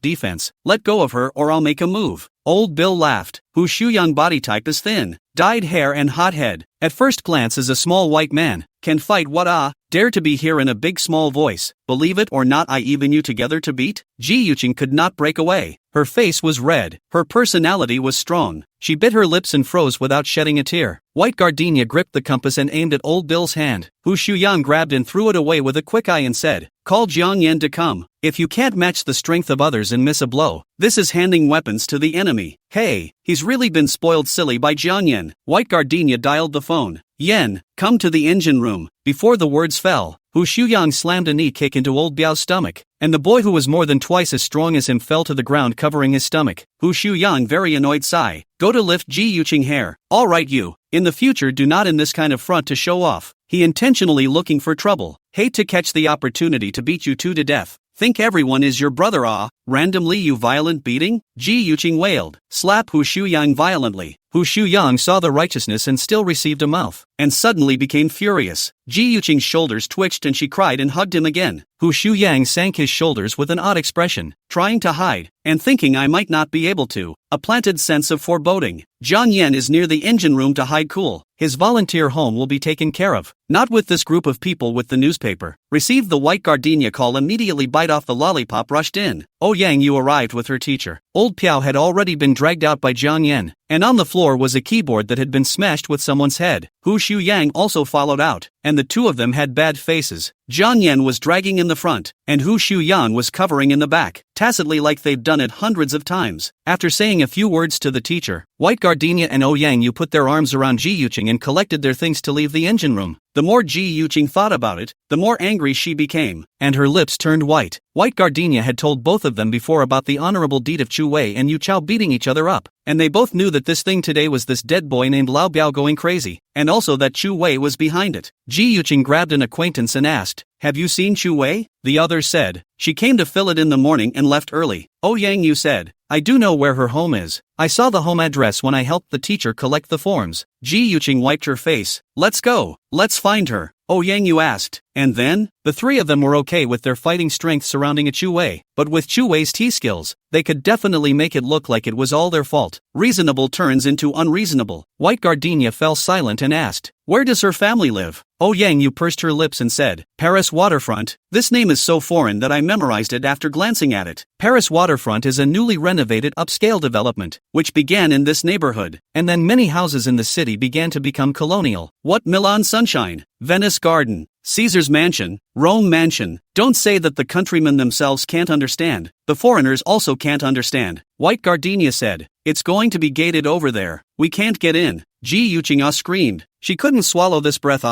defense. Let go of her or I'll make a move. Old Bill laughed. Hu Shuyang body type is thin, dyed hair and hot head. At first glance is a small white man. Can fight what dare to be here in a big small voice. Believe it or not, I even you together to beat? Ji Yuqing could not break away. Her face was red. Her personality was strong. She bit her lips and froze without shedding a tear. White Gardenia gripped the compass and aimed at Old Bill's hand. Hu Shuyang grabbed and threw it away with a quick eye and said, Call Jiang Yan to come. If you can't match the strength of others and miss a blow, this is handing weapons to the enemy. Hey, he's really been spoiled silly by Jiang Yan. White Gardenia dialed the phone. Yen, come to the engine room. Before the words fell, Hu Shuyang slammed a knee kick into Old Biao's stomach, and the boy who was more than twice as strong as him fell to the ground covering his stomach. Hu Shuyang very annoyed sigh. Go to lift Ji Yuqing hair. Alright you. In the future do not in this kind of front to show off. He intentionally looking for trouble. Hate to catch the opportunity to beat you two to death. Think everyone is your brother randomly you violent beating? Ji Yuqing wailed. Slap Hu Shuyang violently. Hu Shuyang saw the righteousness and still received a mouth, and suddenly became furious. Ji Yuqing's shoulders twitched and she cried and hugged him again. Hu Shuyang sank his shoulders with an odd expression, trying to hide, and thinking I might not be able to. A planted sense of foreboding. Jiang Yan is near the engine room to hide cool. His volunteer home will be taken care of. Not with this group of people with the newspaper. Received the White Gardenia call, immediately bite off the lollipop, rushed in. Oh Yang you arrived with her teacher. Old Piao had already been dragged out by Jiang Yan, and on the floor was a keyboard that had been smashed with someone's head. Hu Shuyang also followed out, and the two of them had bad faces. Jiang Yan was dragging in the front, and Hu Shuyang was covering in the back, tacitly like they've done it hundreds of times. After saying a few words to the teacher, White Gardenia and Yang Yu put their arms around Ji Yuqing and collected their things to leave the engine room. The more Ji Yuqing thought about it, the more angry she became, and her lips turned white. White Gardenia had told both of them before about the honorable deed of Chu Wei and Yu Chao beating each other up, and they both knew that this thing today was this dead boy named Lao Biao going crazy, and also that Chu Wei was behind it. Ji Yuqing grabbed an acquaintance and asked, Have you seen Chu Wei? The other said, She came to fill it in the morning and left early. Oh Yang Yu said, I do know where her home is. I saw the home address when I helped the teacher collect the forms. Ji Yuqing wiped her face. Let's go. Let's find her. Oh Yang Yu asked. And then? The three of them were okay with their fighting strength surrounding a Chu Wei, but with Chu Wei's T-skills, they could definitely make it look like it was all their fault. Reasonable turns into unreasonable. White Gardenia fell silent and asked, Where does her family live? Oh Yang Yu pursed her lips and said, Paris Waterfront. This name is so foreign that I memorized it after glancing at it. Paris Waterfront is a newly renovated upscale development, which began in this neighborhood, and then many houses in the city began to become colonial. What Milan Sunshine, Venice Garden, Caesar's Mansion, Rome Mansion. Don't say that the countrymen themselves can't understand. The foreigners also can't understand. White Gardenia said, It's going to be gated over there. We can't get in. Ji Yuqing screamed. She couldn't swallow this breath.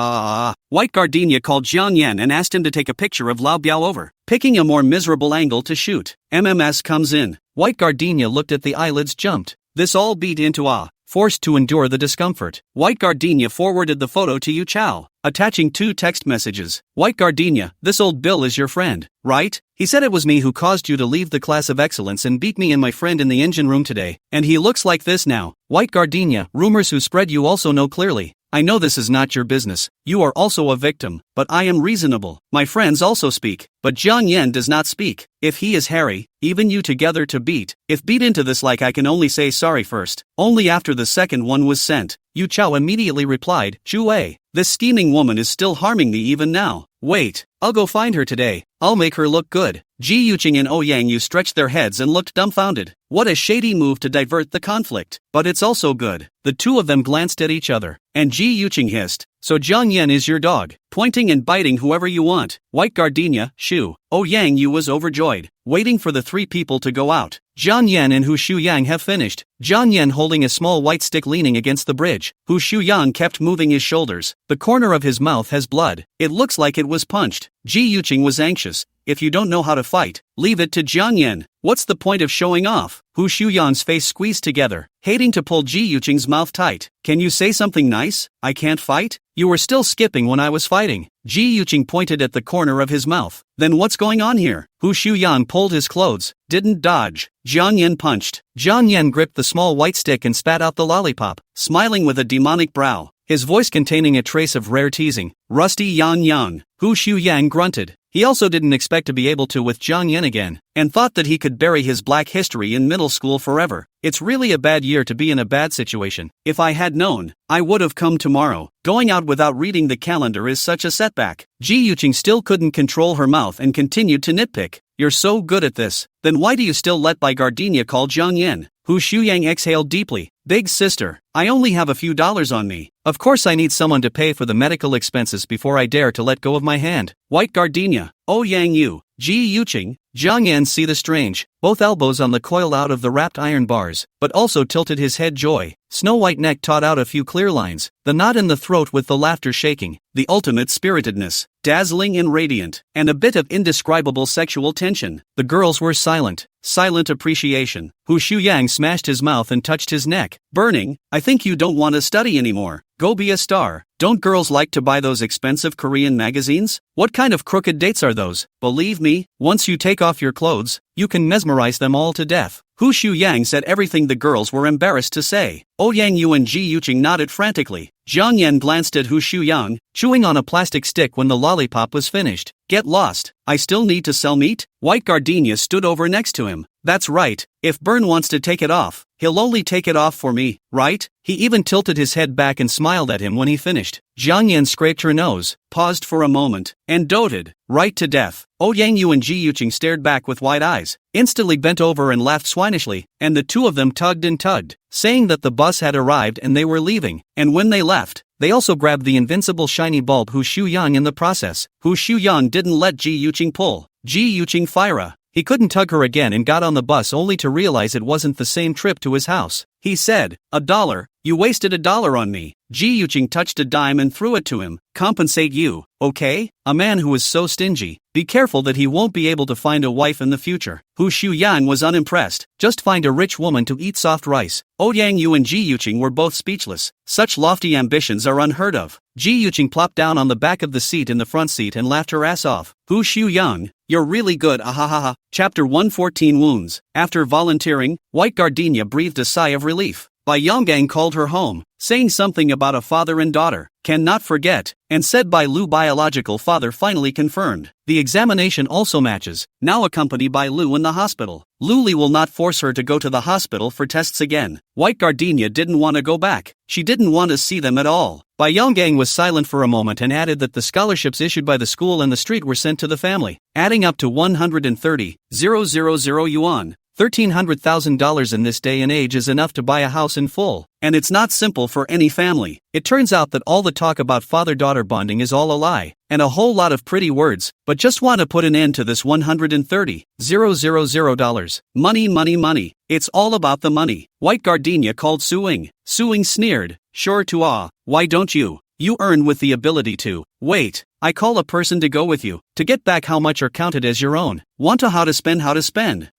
White Gardenia called Jiang Yan and asked him to take a picture of Lao Biao over, picking a more miserable angle to shoot. MMS comes in. White Gardenia looked at the eyelids jumped. This all beat into forced to endure the discomfort. White Gardenia forwarded the photo to Yu Chao, attaching 2 text messages. White Gardenia, this old Bill is your friend, right? He said it was me who caused you to leave the class of excellence and beat me and my friend in the engine room today, and he looks like this now. White Gardenia, rumors who spread you also know clearly. I know this is not your business. You are also a victim, but I am reasonable. My friends also speak, but Jiang Yan does not speak. If he is Harry, even you together to beat. If beat into this like I can only say sorry first. Only after the second one was sent. Yu Chao immediately replied, Chu Wei. This scheming woman is still harming me even now. Wait, I'll go find her today. I'll make her look good. Ji Yuqing and Yang Yu stretched their heads and looked dumbfounded. What a shady move to divert the conflict. But it's also good. The two of them glanced at each other, and Ji Yuqing hissed, "So Jiang Yan is your dog, pointing and biting whoever you want." White Gardenia, Shu. Yang Yu was overjoyed, waiting for the three people to go out. Jiang Yan and Hu Shuyang have finished. Jiang Yan holding a small white stick leaning against the bridge. Hu Shuyang kept moving his shoulders. The corner of his mouth has blood. It looks like it was punched. Ji Yuqing was anxious. If you don't know how to fight, leave it to Jiang Yan. What's the point of showing off? Hu Shuyang's face squeezed together, hating to pull Ji Yuqing's mouth tight. Can you say something nice? I can't fight? You were still skipping when I was fighting. Ji Yuqing pointed at the corner of his mouth. Then what's going on here? Hu Shuyang pulled his clothes, didn't dodge. Jiang Yan punched. Jiang Yan gripped the small white stick and spat out the lollipop, smiling with a demonic brow, his voice containing a trace of rare teasing. Rusty Yang Yang. Hu Shuyang grunted. He also didn't expect to be able to with Jiang Yan again, and thought that he could bury his black history in middle school forever. It's really a bad year to be in a bad situation. If I had known, I would have come tomorrow. Going out without reading the calendar is such a setback. Ji Yuqing still couldn't control her mouth and continued to nitpick. You're so good at this. Then why do you still let by Gardenia call Jiang Yan? Hu Shuyang exhaled deeply. Big sister, I only have a few dollars on me. Of course I need someone to pay for the medical expenses before I dare to let go of my hand. White Gardenia, Yang Yu, Ji Yuqing, Jiang Yan see the strange, both elbows on the coil out of the wrapped iron bars, but also tilted his head joy. Snow White neck taught out a few clear lines, the knot in the throat with the laughter shaking, the ultimate spiritedness, dazzling and radiant, and a bit of indescribable sexual tension. The girls were silent. Silent appreciation. Hu Shuyang smashed his mouth and touched his neck. Burning, I think you don't want to study anymore. Go be a star. Don't girls like to buy those expensive Korean magazines? What kind of crooked dates are those? Believe me, once you take off your clothes, you can mesmerize them all to death. Hu Shuyang said everything the girls were embarrassed to say. Yang Yu and Ji Yuqing nodded frantically. Jiang Yan glanced at Hu Shuyang, chewing on a plastic stick when the lollipop was finished. Get lost. I still need to sell meat? White Gardenia stood over next to him. That's right. If Byrne wants to take it off, he'll only take it off for me, right? He even tilted his head back and smiled at him when he finished. Jiang Yan scraped her nose, paused for a moment, and doted. Right to death. Yang Yu and Ji Yuqing stared back with wide eyes, instantly bent over and laughed swinishly, and the two of them tugged and tugged, saying that the bus had arrived and they were leaving, and when they left, they also grabbed the invincible shiny bulb Hu Shuyang in the process. Hu Shuyang didn't let Ji Yuqing pull. Ji Yuqing Fira. He couldn't tug her again and got on the bus only to realize it wasn't the same trip to his house. He said, $1. You wasted $1 on me. Ji Yuqing touched a dime and threw it to him. Compensate you, okay? A man who is so stingy. Be careful that he won't be able to find a wife in the future. Hu Shuyang was unimpressed. Just find a rich woman to eat soft rice. Yang Yu and Ji Yuqing were both speechless. Such lofty ambitions are unheard of. Ji Yuqing plopped down on the back of the seat in the front seat and laughed her ass off. Hu Shuyang, you're really good, ahahaha. Chapter 114 Wounds. After volunteering, White Gardenia breathed a sigh of relief. Bai Yonggang called her home, saying something about a father and daughter, cannot forget, and said Bai Lu biological father finally confirmed. The examination also matches, now accompanied by Lu in the hospital. Luli will not force her to go to the hospital for tests again. White Gardenia didn't want to go back. She didn't want to see them at all. Bai Yonggang was silent for a moment and added that the scholarships issued by the school and the street were sent to the family, adding up to 130,000 yuan. $1,300,000 in this day and age is enough to buy a house in full, and it's not simple for any family. It turns out that all the talk about father-daughter bonding is all a lie, and a whole lot of pretty words, but just want to put an end to this $130,000. Money, money, money. It's all about the money. White Gardenia called Suing. Suing sneered. Sure to why don't you? You earn with the ability to. Wait, I call a person to go with you, to get back how much are counted as your own. Want to how to spend.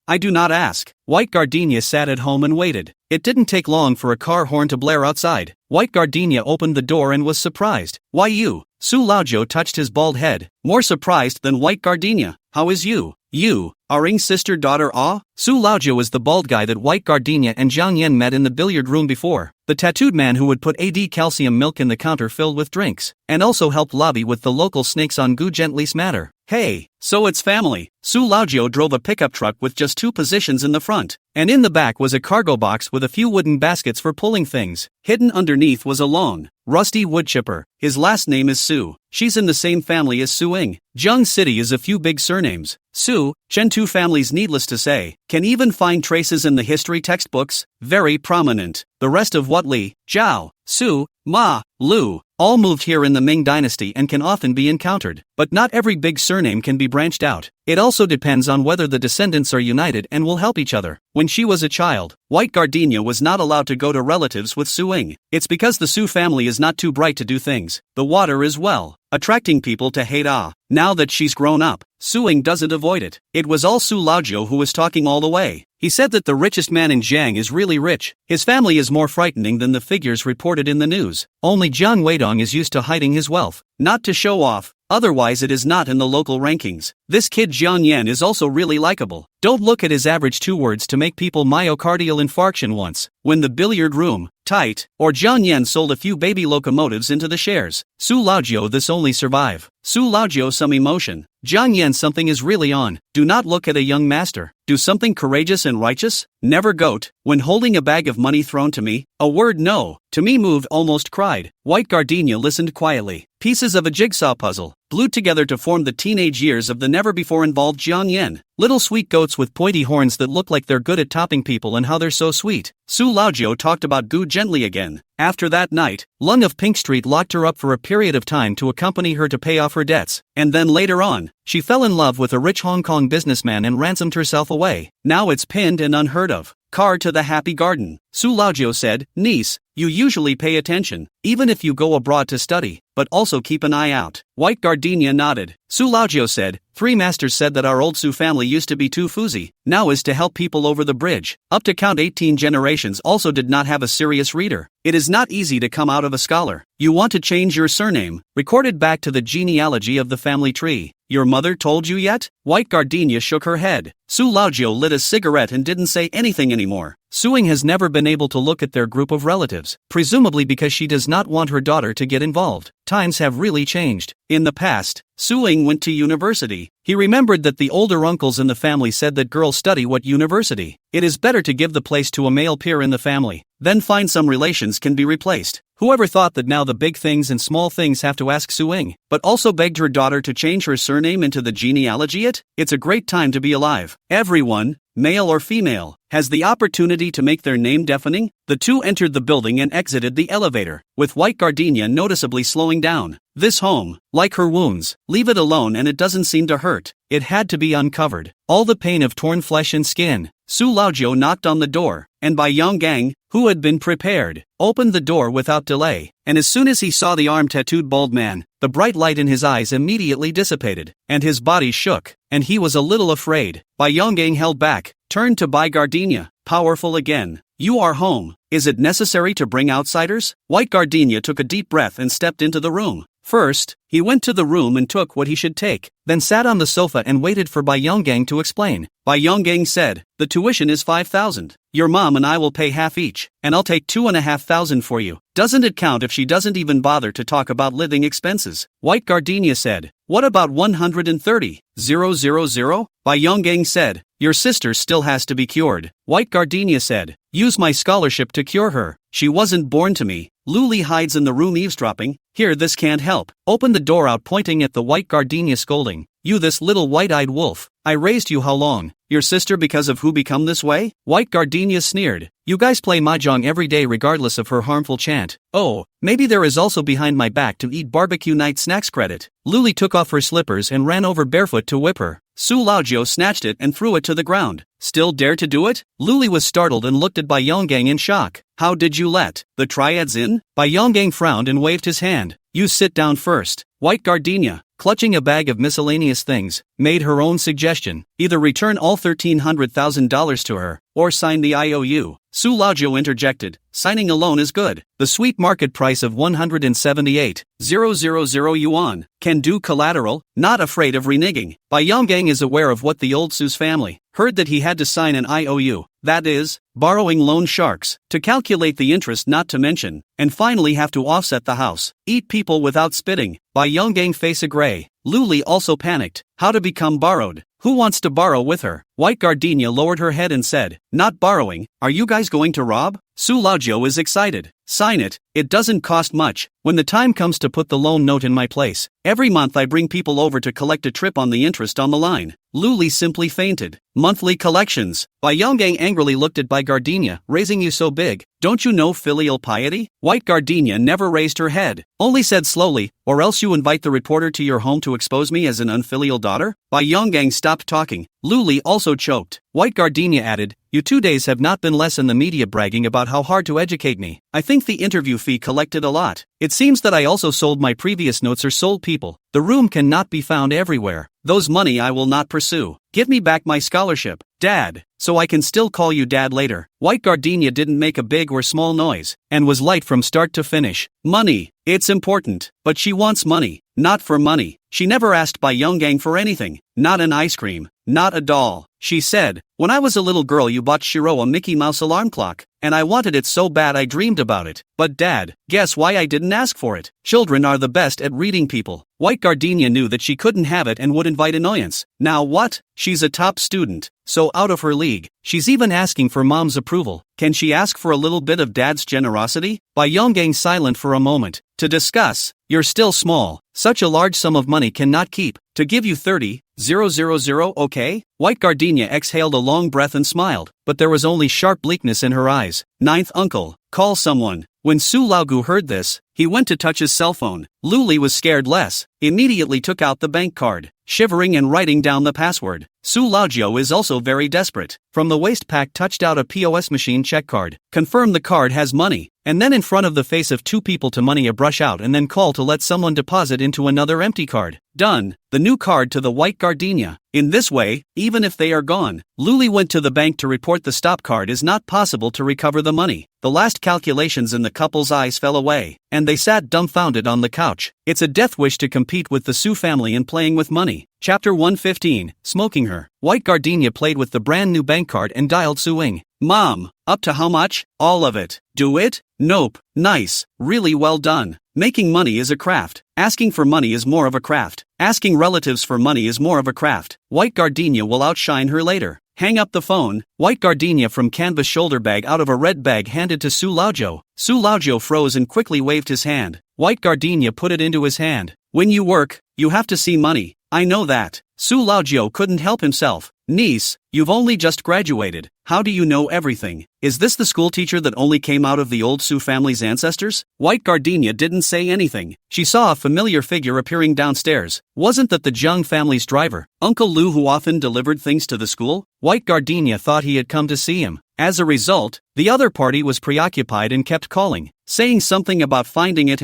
I do not ask. White Gardenia sat at home and waited. It didn't take long for a car horn to blare outside. White Gardenia opened the door and was surprised. Why you? Su Laojiu touched his bald head, more surprised than White Gardenia. How is you? You, Aring's sister-daughter Su Laojiu was the bald guy that White Gardenia and Jiang Yan met in the billiard room before. The tattooed man who would put AD calcium milk in the counter filled with drinks, and also helped lobby with the local snakes on Gu Gently's matter. Hey, so it's family. Su Laojio drove a pickup truck with just 2 positions in the front, and in the back was a cargo box with a few wooden baskets for pulling things. Hidden underneath was a long, rusty wood chipper. His last name is Su. She's in the same family as Suing. Jung City is a few big surnames. Su, Chen, two families, needless to say, can even find traces in the history textbooks, very prominent. The rest of what Li, Zhao, Su, Ma, Lu, all moved here in the Ming Dynasty and can often be encountered. But not every big surname can be branched out. It also depends on whether the descendants are united and will help each other. When she was a child, White Gardenia was not allowed to go to relatives with Suing. It's because the Su family is not too bright to do things. The water is well, attracting people to hate. Now that she's grown up, Suing doesn't avoid it. It was all Su Laojio who was talking all the way. He said that the richest man in Jiang is really rich. His family is more frightening than the figures reported in the news. Only Jiang Weidong is used to hiding his wealth, not to show off. Otherwise it is not in the local rankings. This kid Jiang Yan is also really likable. Don't look at his average 2 words to make people myocardial infarction once. When the billiard room, tight, or Jiang Yan sold a few baby locomotives into the shares. Su Laojio this only survive. Su Laojio some emotion. Jiang Yan something is really on. Do not look at a young master. Do something courageous and righteous. Never goat. When holding a bag of money thrown to me, a word no. To me moved almost cried. White Gardenia listened quietly. Pieces of a jigsaw puzzle, glued together to form the teenage years of the never-before-involved Jiang Yan. Little sweet goats with pointy horns that look like they're good at topping people and how they're so sweet. Su Laojio talked about Gu gently again. After that night, Lung of Pink Street locked her up for a period of time to accompany her to pay off her debts. And then later on, she fell in love with a rich Hong Kong businessman and ransomed herself away. Now it's pinned and unheard of. Car to the happy garden. Su Laojio said, niece, you usually pay attention, even if you go abroad to study, but also keep an eye out. White Gardenia nodded. Su Laojio said, 3 masters said that our old Su family used to be too foozy, now is to help people over the bridge. Up to count 18 generations also did not have a serious reader. It is not easy to come out of a scholar. You want to change your surname, recorded back to the genealogy of the family tree. Your mother told you yet? White Gardenia shook her head. Su Laojio lit a cigarette and didn't say anything anymore. Suing has never been able to look at their group of relatives, presumably because she does not want her daughter to get involved. Times have really changed. In the past, Suing went to university. He remembered that the older uncles in the family said that girls study what university. It is better to give the place to a male peer in the family, then find some relations can be replaced. Whoever thought that now the big things and small things have to ask Suing, but also begged her daughter to change her surname into the genealogy? It's a great time to be alive. Everyone, male or female, has the opportunity to make their name deafening. The two entered the building and exited the elevator, with White Gardenia noticeably slowing down. This home, like her wounds, leave it alone and it doesn't seem to hurt. It had to be uncovered. All the pain of torn flesh and skin. Su Laojio knocked on the door, and Bai Yonggang, who had been prepared, opened the door without delay, and as soon as he saw the arm-tattooed bald man, the bright light in his eyes immediately dissipated, and his body shook, and he was a little afraid. Bai Yonggang held back, turned to Bai Gardenia, powerful again. You are home. Is it necessary to bring outsiders? White Gardenia took a deep breath and stepped into the room. First, he went to the room and took what he should take, then sat on the sofa and waited for Bai Yonggang to explain. Bai Yonggang said, the tuition is 5,000. Your mom and I will pay half each, and I'll take 2,500 for you. Doesn't it count if she doesn't even bother to talk about living expenses? White Gardenia said, what about 130,000? Bai Yonggang said, your sister still has to be cured. White Gardenia said, use my scholarship to cure her. She wasn't born to me. Luli hides in the room eavesdropping. Here, this can't help. Open the door out, pointing at the White Gardenia, scolding. You, this little white-eyed wolf. I raised you how long? Your sister, because of who become this way? White Gardenia sneered. You guys play mahjong every day regardless of her harmful chant. Oh, maybe there is also behind my back to eat barbecue night snacks credit. Luli took off her slippers and ran over barefoot to whip her. Su Laojio snatched it and threw it to the ground. Still dare to do it? Luli was startled and looked at Bai Yonggang in shock. How did you let the triads in? Bai Yonggang frowned and waved his hand. You sit down first. White Gardenia, clutching a bag of miscellaneous things, made her own suggestion. Either return all $1,300,000 to her, or sign the IOU. Su Laojio interjected, signing alone is good. The sweet market price of 178,000 yuan can do collateral, not afraid of reneging. Bai Yonggang is aware of what the old Su's family heard, that he had to sign an IOU, that is, borrowing loan sharks, to calculate the interest not to mention, and finally have to offset the house, eat people without spitting. Bai Yonggang face a gray. Luli also panicked. How to become borrowed. Who wants to borrow with her? White Gardenia lowered her head and said, not borrowing, are you guys going to rob? Su Laojiu is excited. Sign it, it doesn't cost much. When the time comes to put the loan note in my place, every month I bring people over to collect a trip on the interest on the line. Luli simply fainted. Monthly collections. Bai Yonggang angrily looked at Bai Gardenia, raising you so big, don't you know filial piety? White Gardenia never raised her head, only said slowly, or else you invite the reporter to your home to expose me as an unfilial daughter? Bai Yonggang stopped talking. Luli also choked. White Gardenia added, you 2 days have not been less in the media bragging about how hard to educate me. I think the interview fee collected a lot. It seems that I also sold my previous notes or sold people. The room cannot be found everywhere. Those money I will not pursue. Give me back my scholarship, Dad, so I can still call you Dad later. White Gardenia didn't make a big or small noise, and was light from start to finish. Money, it's important, but she wants money, not for money. She never asked Bai Yonggang for anything, not an ice cream, not a doll. She said, when I was a little girl you bought Shiro a Mickey Mouse alarm clock, and I wanted it so bad I dreamed about it. But Dad, guess why I didn't ask for it? Children are the best at reading people. White Gardenia knew that she couldn't have it and would invite annoyance. Now what? She's a top student, so out of her league. She's even asking for Mom's approval. Can she ask for a little bit of Dad's generosity? Bai Yonggang silent for a moment. To discuss. You're still small. Such a large sum of money cannot keep. To give you 30,000, okay? White Gardenia exhaled a long breath and smiled, but there was only sharp bleakness in her eyes. Ninth uncle, call someone. When Su Laogu heard this, he went to touch his cell phone. Luli was scared less, immediately took out the bank card, shivering and writing down the password. Su Laojiu is also very desperate. From the waist pack touched out a POS machine check card. Confirm the card has money, and then in front of the face of 2 people to money a brush out and then call to let someone deposit into another empty card. Done. The new card to the White Gardenia. In this way, even if they are gone, Luli went to the bank to report the stop card is not possible to recover the money. The last calculations in the couple's eyes fell away, and they sat dumbfounded on the couch. It's a death wish to compete with the Su family in playing with money. Chapter 115, Smoking Her. White Gardenia played with the brand new bank card and dialed Suing. Mom, up to how much? All of it. Do it? Nope. Nice. Really well done. Making money is a craft. Asking for money is more of a craft. Asking relatives for money is more of a craft. White Gardenia will outshine her later. Hang up the phone. White Gardenia from canvas shoulder bag out of a red bag handed to Su Laojiu. Su Laojiu froze and quickly waved his hand. White Gardenia put it into his hand. When you work, you have to see money. I know that. Su Laojiu couldn't help himself. Niece, you've only just graduated. How do you know everything? Is this the school teacher that only came out of the old Su family's ancestors? White Gardenia didn't say anything. She saw a familiar figure appearing downstairs. Wasn't that the Zhang family's driver, Uncle Lu, who often delivered things to the school? White Gardenia thought he had come to see him. As a result, the other party was preoccupied and kept calling, saying something about finding it,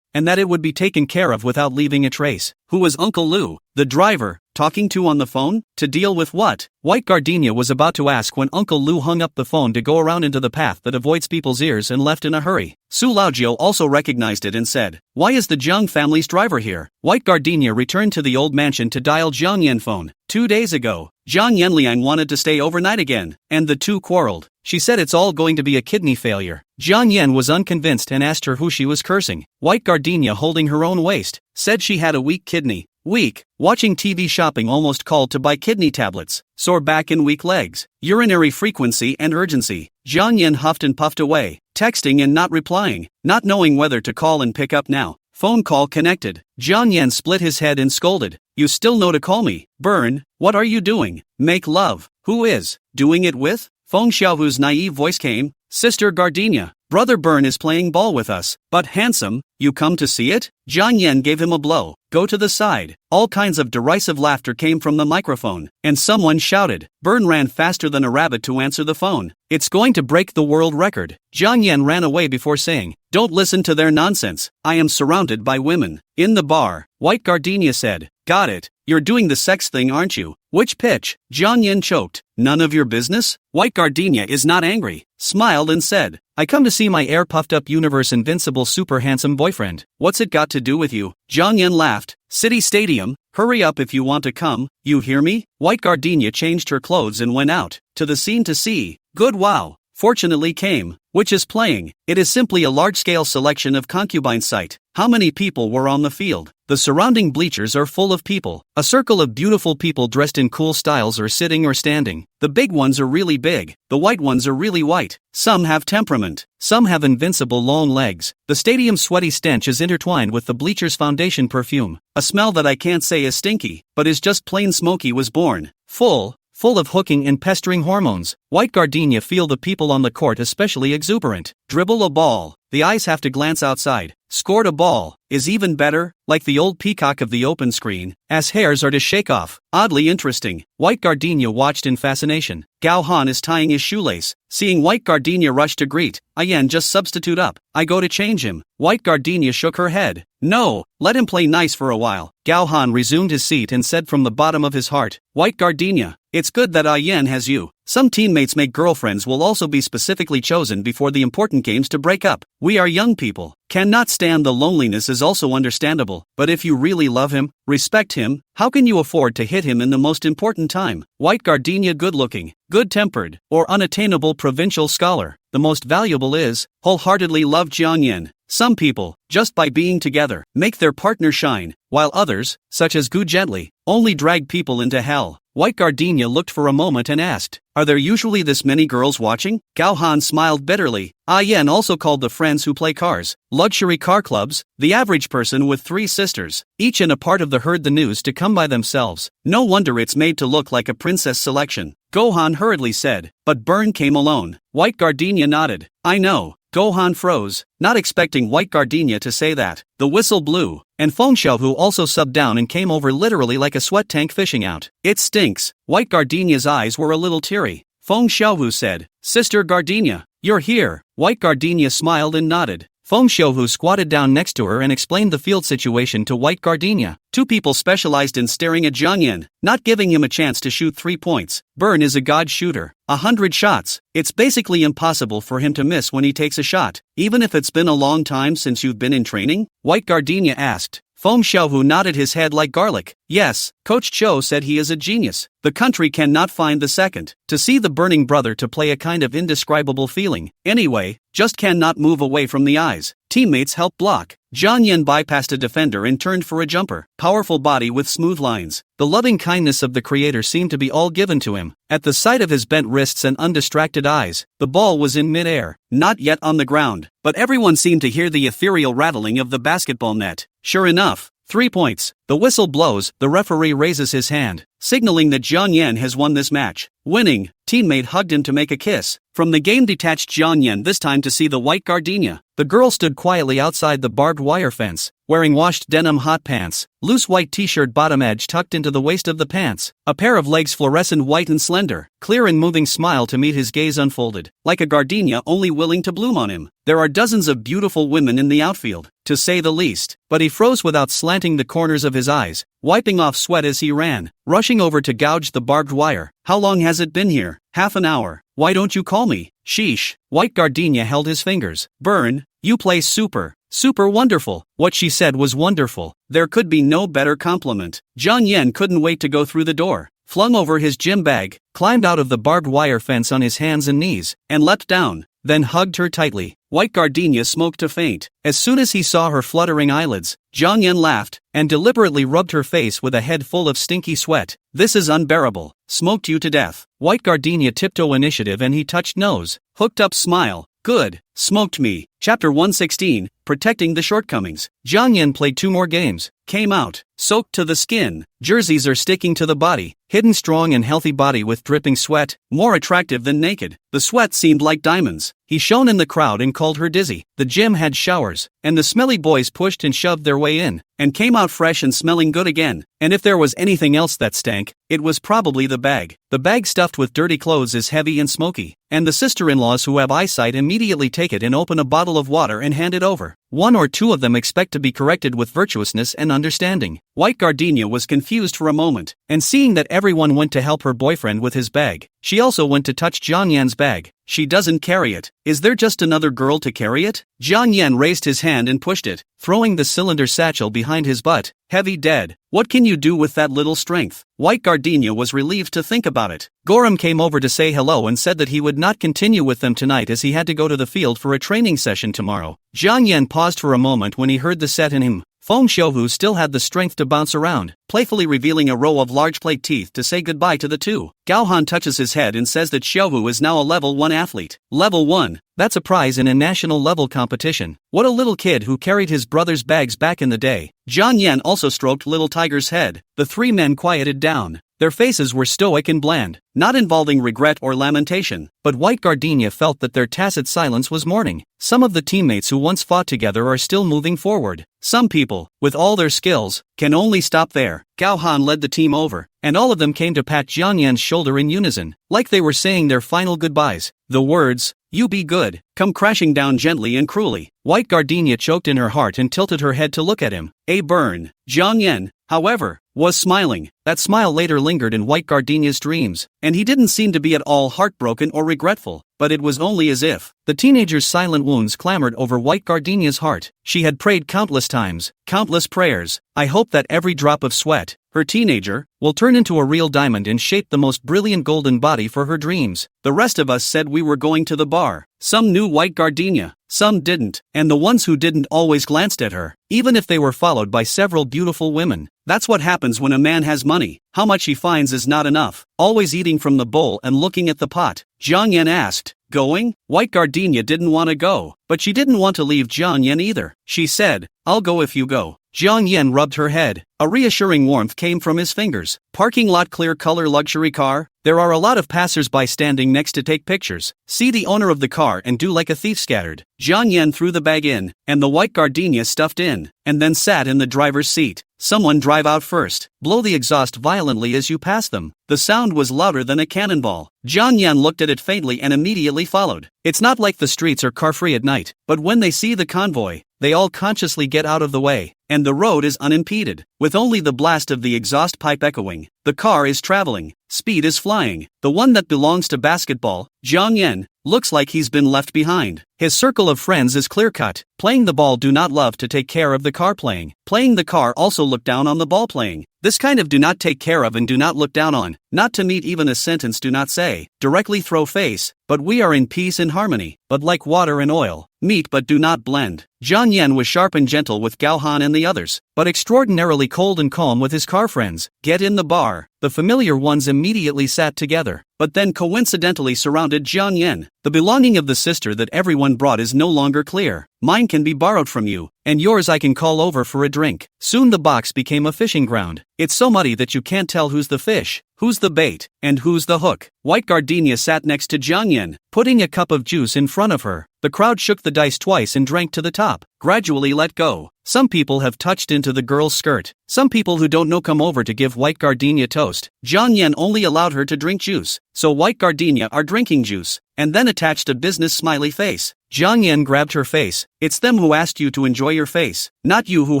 and that it would be taken care of without leaving a trace. Who was Uncle Lu? The driver, talking to on the phone? To deal with what? White Gardenia was about to ask when Uncle Lu hung up the phone to go around into the path that avoids people's ears and left in a hurry. Su Laojiu also recognized it and said, why is the Zhang family's driver here? White Gardenia returned to the old mansion to dial Zhang Yan phone. 2 days ago, Zhang Yanliang wanted to stay overnight again, and the two quarreled. She said it's all going to be a kidney failure. Zhang Yan was unconvinced and asked her who she was cursing. White Gardenia, holding her own waist, said she had a weak kidney. Weak, watching TV shopping, almost called to buy kidney tablets. Sore back and weak legs. Urinary frequency and urgency. Zhang Yan huffed and puffed away, texting and not replying, not knowing whether to call and pick up now. Phone call connected. Zhang Yan split his head and scolded. You still know to call me? Burn, what are you doing? Make love. Who is doing it with? Feng Xiaohu's naive voice came. Sister Gardenia, Brother Burn is playing ball with us. But handsome, you come to see it? Zhang Yan gave him a blow. Go to the side. All kinds of derisive laughter came from the microphone, and someone shouted. Burn ran faster than a rabbit to answer the phone. It's going to break the world record. Zhang Yan ran away before saying, don't listen to their nonsense. I am surrounded by women. In the bar, White Gardenia said, got it. You're doing the sex thing, aren't you? Which pitch? Zhang Yan choked. None of your business? White Gardenia is not angry, smiled and said, I come to see my air puffed up universe invincible super handsome boyfriend. What's it got to do with you? Zhang Yan laughed. City Stadium, hurry up if you want to come, you hear me? White Gardenia changed her clothes and went out, to the scene to see. Good wow. fortunately came, which is playing. It is simply a large-scale selection of concubine site. How many people were on the field? The surrounding bleachers are full of people. A circle of beautiful people dressed in cool styles are sitting or standing. The big ones are really big. The white ones are really white. Some have temperament. Some have invincible long legs. The stadium's sweaty stench is intertwined with the bleachers' foundation perfume. A smell that I can't say is stinky, but is just plain smoky was born. Full of hooking and pestering hormones. White gardenia feel the people on the court especially exuberant. Dribble a ball. The eyes have to glance outside. Scored a ball. Is even better, like the old peacock of the open screen, as hairs are to shake off. Oddly interesting. White gardenia watched in fascination. Gao Han is tying his shoelace. Seeing white gardenia rush to greet, Ayan just substitute up. I go to change him. White gardenia shook her head. No, let him play nice for a while. Gao Han resumed his seat and said from the bottom of his heart, White gardenia, it's good that Ayan has you. Some teammates make girlfriends will also be specifically chosen before the important games to break up. We are young people. Cannot stand the loneliness is also understandable, but if you really love him, respect him, how can you afford to hit him in the most important time? White gardenia good-looking, good-tempered, or unattainable provincial scholar. The most valuable is, wholeheartedly love Jiangyan. Some people, just by being together, make their partner shine, while others, such as Gu Gently, only drag people into hell. White gardenia looked for a moment and asked, are there usually this many girls watching? Gao Han smiled bitterly. Ayan also called the friends who play cars, luxury car clubs, the average person with 3 sisters, each in a part of the herd the news to come by themselves. No wonder it's made to look like a princess selection. Gohan hurriedly said, but Burn came alone. White gardenia nodded. I know. Gohan froze, not expecting White gardenia to say that. The whistle blew, and Feng Xiaohu also subbed down and came over literally like a sweat tank fishing out. It stinks. White gardenia's eyes were a little teary. Feng Xiaohu said, Sister Gardenia, you're here. White gardenia smiled and nodded. Feng Xiaohu squatted down next to her and explained the field situation to White gardenia. 2 people specialized in staring at Jiangyan, not giving him a chance to shoot 3 points. Burn is a god shooter. 100 shots. It's basically impossible for him to miss when he takes a shot, even if it's been a long time since you've been in training? White gardenia asked. Feng Xiaohu nodded his head like garlic. Yes, Coach Cho said he is a genius. The country cannot find the second. To see the burning brother to play a kind of indescribable feeling. Anyway, just cannot move away from the eyes. Teammates help block. Jiang Yan bypassed a defender and turned for a jumper. Powerful body with smooth lines. The loving kindness of the creator seemed to be all given to him. At the sight of his bent wrists and undistracted eyes, the ball was in mid-air, not yet on the ground, but everyone seemed to hear the ethereal rattling of the basketball net. Sure enough, 3 points. The whistle blows, the referee raises his hand, signaling that Jiang Yan has won this match. Winning, teammate hugged him to make a kiss. From the game detached Jiang Yan this time to see the white gardenia. The girl stood quietly outside the barbed wire fence, wearing washed denim hot pants, loose white t-shirt bottom edge tucked into the waist of the pants, a pair of legs fluorescent white and slender, clear and moving smile to meet his gaze unfolded, like a gardenia only willing to bloom on him. There are dozens of beautiful women in the outfield, to say the least, but he froze without slanting the corners of his eyes, wiping off sweat as he ran, rushing over to gouge the barbed wire. How long has it been here? Half an hour. Why don't you call me? Sheesh. White gardenia held his fingers. Burn, you play super wonderful. What she said was wonderful. There could be no better compliment. Jiang Yan couldn't wait to go through the door, flung over his gym bag, climbed out of the barbed wire fence on his hands and knees, and leapt down, then hugged her tightly. White gardenia smoked to faint. As soon as he saw her fluttering eyelids, Jiang Yan laughed, and deliberately rubbed her face with a head full of stinky sweat. This is unbearable. Smoked you to death. White gardenia tiptoe initiative and he touched nose. Hooked up smile. Good. Smoked me. Chapter 116, Protecting the Shortcomings. Jiang Yan played 2 more games. Came out, soaked to the skin. Jerseys are sticking to the body. Hidden strong and healthy body with dripping sweat, more attractive than naked. The sweat seemed like diamonds. He shone in the crowd and called her dizzy. The gym had showers, and the smelly boys pushed and shoved their way in, and came out fresh and smelling good again. And if there was anything else that stank, it was probably the bag. The bag stuffed with dirty clothes is heavy and smoky, and the sister-in-laws who have eyesight immediately take it and open a bottle of water and hand it over. one or two of them expect to be corrected with virtuousness and understanding. White Gardenia was confused for a moment, and seeing that everyone went to help her boyfriend with his bag, she also went to touch Jiang Yan's bag. She doesn't carry it. Is there just another girl to carry it? Jiang Yan raised his hand and pushed it, throwing the cylinder satchel behind his butt. Heavy dead. What can you do with that little strength? White Gardenia was relieved to think about it. Gorham came over to say hello and said that he would not continue with them tonight as he had to go to the field for a training session tomorrow. Jiang Yan paused for a moment when he heard the set in him. Feng Xiuhu still had the strength to bounce around, playfully revealing a row of large plate teeth to say goodbye to the two. Gao Han touches his head and says that Xiuhu is now a level 1 athlete. Level 1? That's a prize in a national level competition. What a little kid who carried his brother's bags back in the day. Jiang Yan also stroked little Tiger's head. The three men quieted down. Their faces were stoic and bland, not involving regret or lamentation, but White Gardenia felt that their tacit silence was mourning. Some of the teammates who once fought together are still moving forward. Some people, with all their skills, can only stop there. Gao Han led the team over, and all of them came to pat Jiang Yan's shoulder in unison, like they were saying their final goodbyes. The words, "You be good," come crashing down gently and cruelly. White Gardenia choked in her heart and tilted her head to look at him. A burn. Jiang Yan, however, was smiling. That smile later lingered in White Gardenia's dreams, and he didn't seem to be at all heartbroken or regretful, but it was only as if. The teenager's silent wounds clamored over White Gardenia's heart. She had prayed countless times, countless prayers. I hope that every drop of sweat, her teenager, will turn into a real diamond and shape the most brilliant golden body for her dreams. The rest of us said we were going to the bar. Some knew White Gardenia, some didn't, and the ones who didn't always glanced at her, even if they were followed by several beautiful women. That's what happens when a man has money. How much he finds is not enough. Always eating from the bowl and looking at the pot. Jiang Yan asked, "Going?" White Gardenia didn't want to go, but she didn't want to leave Jiang Yan either. She said, "I'll go if you go." Jiang Yan rubbed her head. A reassuring warmth came from his fingers. Parking lot clear color luxury car. There are a lot of passers-by standing next to take pictures. See the owner of the car and do like a thief scattered. Jiang Yan threw the bag in, and the White Gardenia stuffed in, and then sat in the driver's seat. Someone drive out first. Blow the exhaust violently as you pass them. The sound was louder than a cannonball. Jiang Yan looked at it faintly and immediately followed. It's not like the streets are car-free at night, but when they see the convoy, they all consciously get out of the way, and the road is unimpeded, with only the blast of the exhaust pipe echoing. The car is traveling. Speed is flying. The one that belongs to basketball, Jiang Yan, looks like he's been left behind. His circle of friends is clear-cut. Playing the ball do not love to take care of the car playing. Playing the car also look down on the ball playing. This kind of do not take care of and do not look down on, not to meet even a sentence do not say, directly throw face, but we are in peace and harmony, but like water and oil, meet but do not blend. Jiang Yan was sharp and gentle with Gao Han and the others, but extraordinarily cold and calm with his car friends. Get in the bar. The familiar ones immediately sat together, but then coincidentally surrounded Jiang Yan. The belonging of the sister that everyone brought is no longer clear. Mine can be borrowed from you, and yours I can call over for a drink. Soon the box became a fishing ground. It's so muddy that you can't tell who's the fish, who's the bait, and who's the hook. White Gardenia sat next to Jiang Yan, putting a cup of juice in front of her. The crowd shook the dice twice and drank to the top, gradually let go. Some people have touched into the girl's skirt. Some people who don't know come over to give White Gardenia toast. Jiang Yan only allowed her to drink juice, so White Gardenia are drinking juice, and then attached a business smiley face. Jiang Yan grabbed her face. It's them who asked you to enjoy your face, not you who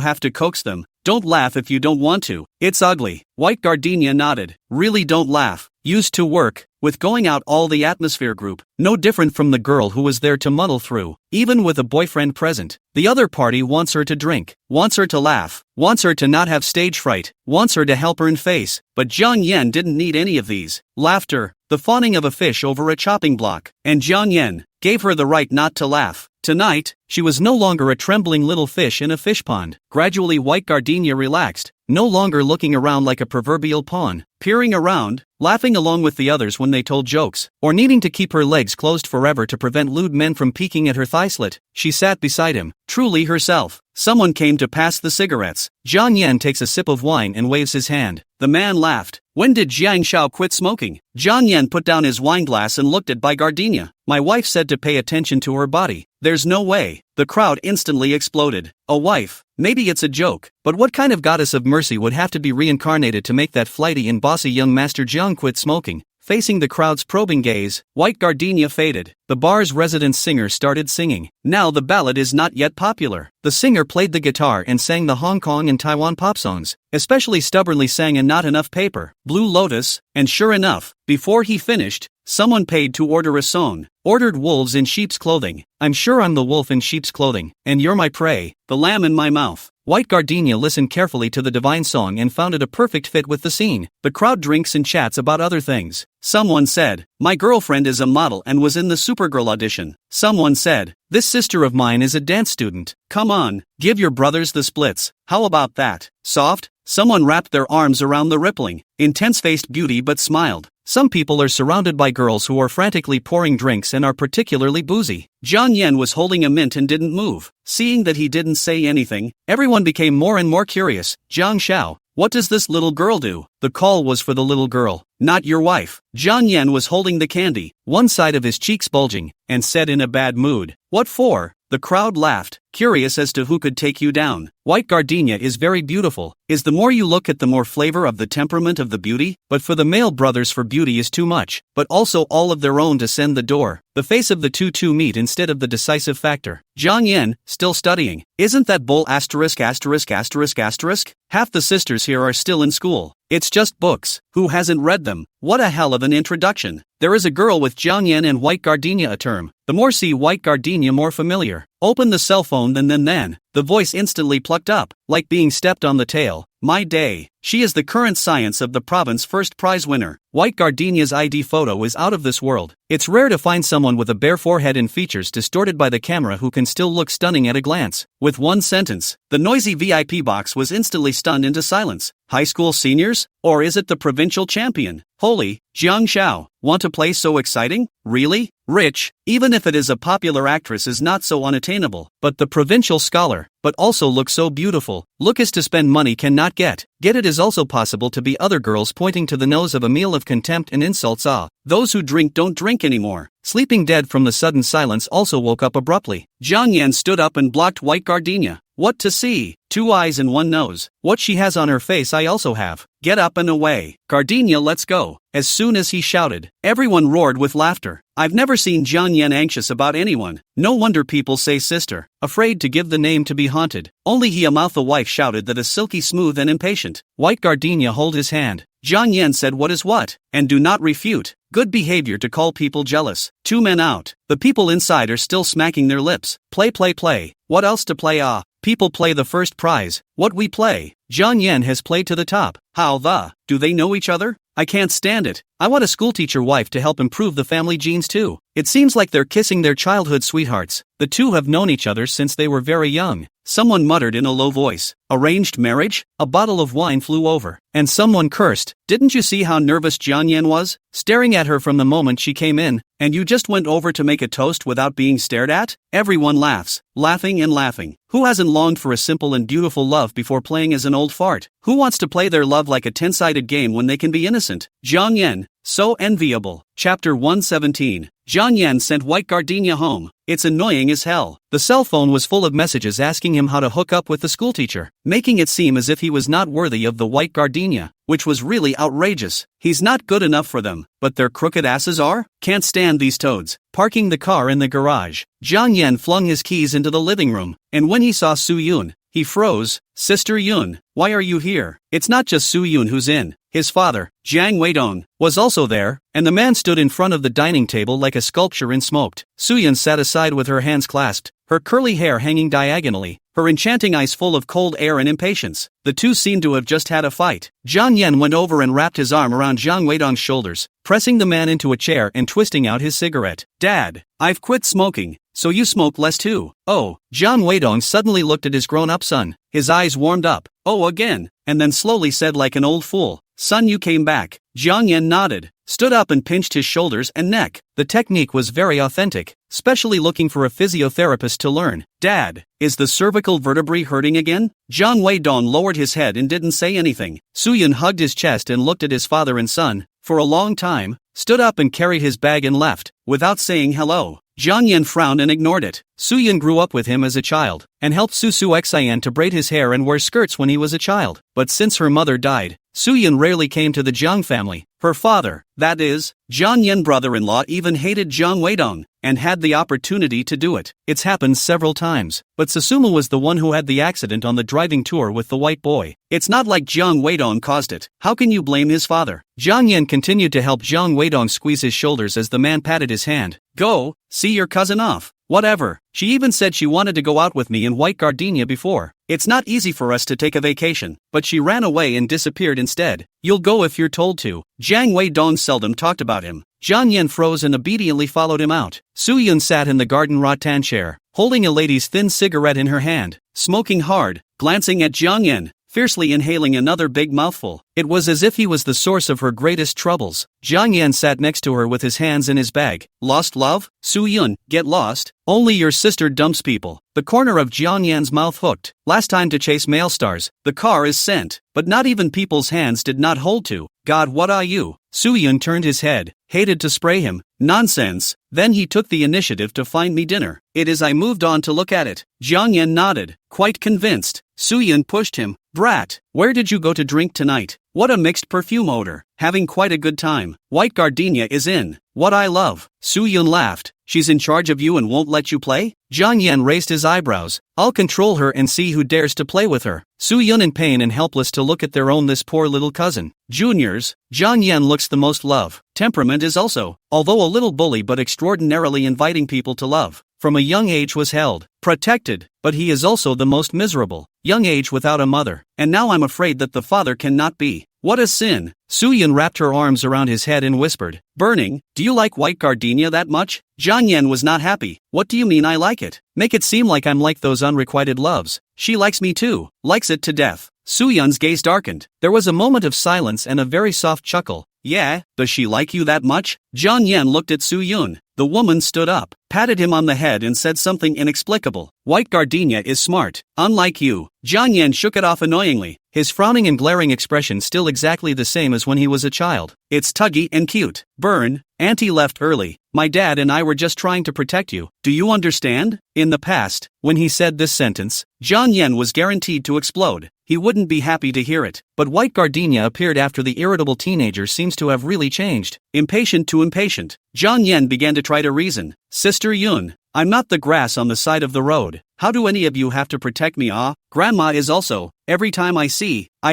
have to coax them. Don't laugh if you don't want to. It's ugly. White Gardenia nodded. Really don't laugh. Used to work with going out all the atmosphere group. No different from the girl who was there to muddle through. Even with a boyfriend present, the other party wants her to drink, wants her to laugh, wants her to not have stage fright, wants her to help earn face. But Jiang Yan didn't need any of these. Laughter, the fawning of a fish over a chopping block, and Jiang Yan gave her the right not to laugh. Tonight, she was no longer a trembling little fish in a fish pond. Gradually White Gardenia relaxed, no longer looking around like a proverbial pawn, peering around, laughing along with the others when they told jokes, or needing to keep her legs closed forever to prevent lewd men from peeking at her thigh slit. She sat beside him, truly herself. Someone came to pass the cigarettes. Jiang Yan takes a sip of wine and waves his hand. The man laughed. When did Jiang Shao quit smoking? Jiang Yan put down his wineglass and looked at Bai Gardenia. My wife said to pay attention to her body. There's no way. The crowd instantly exploded. A wife? Maybe it's a joke, but what kind of goddess of mercy would have to be reincarnated to make that flighty and bossy young Master Jiang quit smoking? Facing the crowd's probing gaze, white gardenia faded. The bar's resident singer started singing. Now the ballad is not yet popular. The singer played the guitar and sang the Hong Kong and Taiwan pop songs, especially stubbornly sang a Not Enough Paper, Blue Lotus, and sure enough, before he finished, someone paid to order a song. Ordered wolves in sheep's clothing. I'm sure I'm the wolf in sheep's clothing, and you're my prey, the lamb in my mouth. White gardenia listened carefully to the divine song and found it a perfect fit with the scene. The crowd drinks and chats about other things. Someone said, my girlfriend is a model and was in the Supergirl audition. Someone said, this sister of mine is a dance student. Come on, give your brothers the splits. How about that? Soft? Someone wrapped their arms around the rippling, intense-faced beauty but smiled. Some people are surrounded by girls who are frantically pouring drinks and are particularly boozy. Jiang Yan was holding a mint and didn't move. Seeing that he didn't say anything, everyone became more and more curious. Jiang Xiao, what does this little girl do? The call was for the little girl, not your wife. Jiang Yan was holding the candy, one side of his cheeks bulging, and said in a bad mood, what for? The crowd laughed, curious as to who could take you down. White gardenia is very beautiful, is the more you look at the more flavor of the temperament of the beauty, but for the male brothers for beauty is too much, but also all of their own to send the door. The face of the two meet instead of the decisive factor. Jiang Yan, still studying. Isn't that bull asterisk asterisk asterisk asterisk? Half the sisters here are still in school. It's just books. Who hasn't read them? What a hell of an introduction. There is a girl with Jiang Yan and white gardenia a term. The more see white gardenia more familiar. Open the cell phone then. The voice instantly plucked up, like being stepped on the tail. My day. She is the current science of the province first prize winner. White gardenia's ID photo is out of this world. It's rare to find someone with a bare forehead and features distorted by the camera who can still look stunning at a glance. With one sentence, the noisy VIP box was instantly stunned into silence. High school seniors? Or is it the provincial champion? Holy, Jiang Xiao, want to play so exciting? Really? Rich, even if it is a popular actress is not so unattainable, but the provincial scholar, but also look so beautiful. Look is to spend money cannot get. Get it is also possible to be other girls pointing to the nose of a meal of contempt and insults. Those who drink don't drink anymore. Sleeping dead from the sudden silence also woke up abruptly. Jiang Yan stood up and blocked white gardenia. What to see? 2 eyes and 1 nose. What she has on her face I also have. Get up and away. Gardenia, let's go. As soon as he shouted, everyone roared with laughter. I've never seen Jiang Yan anxious about anyone. No wonder people say sister. Afraid to give the name to be haunted. Only he a mouth the wife shouted that is silky smooth and impatient. White gardenia hold his hand. Jiang Yan said what is what, and do not refute. Good behavior to call people jealous. 2 men out. The people inside are still smacking their lips. Play. What else to play? People play the first prize. What we play? Jiang Yan has played to the top. How the? Do they know each other? I can't stand it. I want a schoolteacher wife to help improve the family genes too. It seems like they're kissing their childhood sweethearts. The two have known each other since they were very young. Someone muttered in a low voice. Arranged marriage? A bottle of wine flew over. And someone cursed. Didn't you see how nervous Jiang Yan was? Staring at her from the moment she came in, and you just went over to make a toast without being stared at? Everyone laughs. Laughing and laughing. Who hasn't longed for a simple and beautiful love before playing as an old fart? Who wants to play their love like a 10-sided game when they can be innocent? Jiang Yan, so enviable. Chapter 117. Jiang Yan sent white gardenia home. It's annoying as hell. The cell phone was full of messages asking him how to hook up with the schoolteacher, making it seem as if he was not worthy of the white gardenia, which was really outrageous. He's not good enough for them, but their crooked asses are? Can't stand these toads. Parking the car in the garage, Jiang Yan flung his keys into the living room, and when he saw Su Yun, he froze. Sister Yun, why are you here? It's not just Su Yun who's in. His father, Jiang Weidong, was also there, and the man stood in front of the dining table like a sculpture in smoked. Su Yun sat aside with her hands clasped, her curly hair hanging diagonally, her enchanting eyes full of cold air and impatience. The two seemed to have just had a fight. Jiang Yan went over and wrapped his arm around Jiang Weidong's shoulders, pressing the man into a chair and twisting out his cigarette. Dad, I've quit smoking, so you smoke less too. Oh, Jiang Weidong suddenly looked at his grown-up son. His eyes warmed up. Oh, again, and then slowly said like an old fool, son, you came back. Jiang Yan nodded, stood up and pinched his shoulders and neck. The technique was very authentic, especially looking for a physiotherapist to learn. Dad, is the cervical vertebrae hurting again? Jiang Weidong lowered his head and didn't say anything. Su Yun hugged his chest and looked at his father and son, for a long time, stood up and carried his bag and left, without saying hello. Jiang Yan frowned and ignored it. Suyun grew up with him as a child, and helped Su Xian to braid his hair and wear skirts when he was a child. But since her mother died, Suyun rarely came to the Jiang family. Her father, that is, Jiang Yan brother-in-law, even hated Jiang Weidong, and had the opportunity to do it. It's happened several times, but Susumu was the one who had the accident on the driving tour with the white boy. It's not like Jiang Weidong caused it. How can you blame his father? Jiang Yan continued to help Jiang Weidong squeeze his shoulders as the man patted his hand. Go, see your cousin off. Whatever. She even said she wanted to go out with me in White Gardenia before. It's not easy for us to take a vacation, but she ran away and disappeared instead. You'll go if you're told to. Jiang Weidong seldom talked about him. Jiang Yan froze and obediently followed him out. Suyun sat in the garden rattan chair, holding a lady's thin cigarette in her hand, smoking hard, glancing at Jiang Yan, fiercely inhaling another big mouthful. It was as if he was the source of her greatest troubles. Jiang Yan sat next to her with his hands in his bag. Lost love? Suyun, get lost. Only your sister dumps people. The corner of Jiang Yan's mouth hooked. Last time to chase male stars. The car is sent. But not even people's hands did not hold to. God, what are you? Suyun turned his head, hated to spray him. Nonsense. Then he took the initiative to find me dinner. It is I moved on to look at it. Jiang Yan nodded, quite convinced. Suyun pushed him. Brat, where did you go to drink tonight? What a mixed perfume odor. Having quite a good time. White Gardenia is in. What I love. Suyun laughed. She's in charge of you and won't let you play? Jiang Yan raised his eyebrows. I'll control her and see who dares to play with her. Suyun in pain and helpless to look at their own this poor little cousin. Juniors, Jiang Yan looks the most love. Temperament is also, although a little bully but extraordinarily inviting people to love. From a young age was held, protected, but he is also the most miserable. Young age without a mother, and now I'm afraid that the father cannot be. What a sin. Suyun wrapped her arms around his head and whispered, burning, do you like White Gardenia that much? Jiang Yan was not happy. What do you mean I like it? Make it seem like I'm like those unrequited loves. She likes me too, likes it to death. Suyun's gaze darkened. There was a moment of silence and a very soft chuckle. Yeah, does she like you that much? Jiang Yan looked at Suyun. The woman stood up, patted him on the head and said something inexplicable. White Gardenia is smart, unlike you. Jiang Yan shook it off annoyingly, his frowning and glaring expression still exactly the same as when he was a child. It's tuggy and cute. Burn, Auntie left early. My dad and I were just trying to protect you. Do you understand? In the past, when he said this sentence, Jiang Yan was guaranteed to explode. He wouldn't be happy to hear it. But White Gardenia appeared after the irritable teenager seems to have really changed. Impatient to impatient, Jiang Yan began to try to reason. Sister Yun, I'm not the grass on the side of the road. How do any of you have to protect me? Grandma is also. Every time I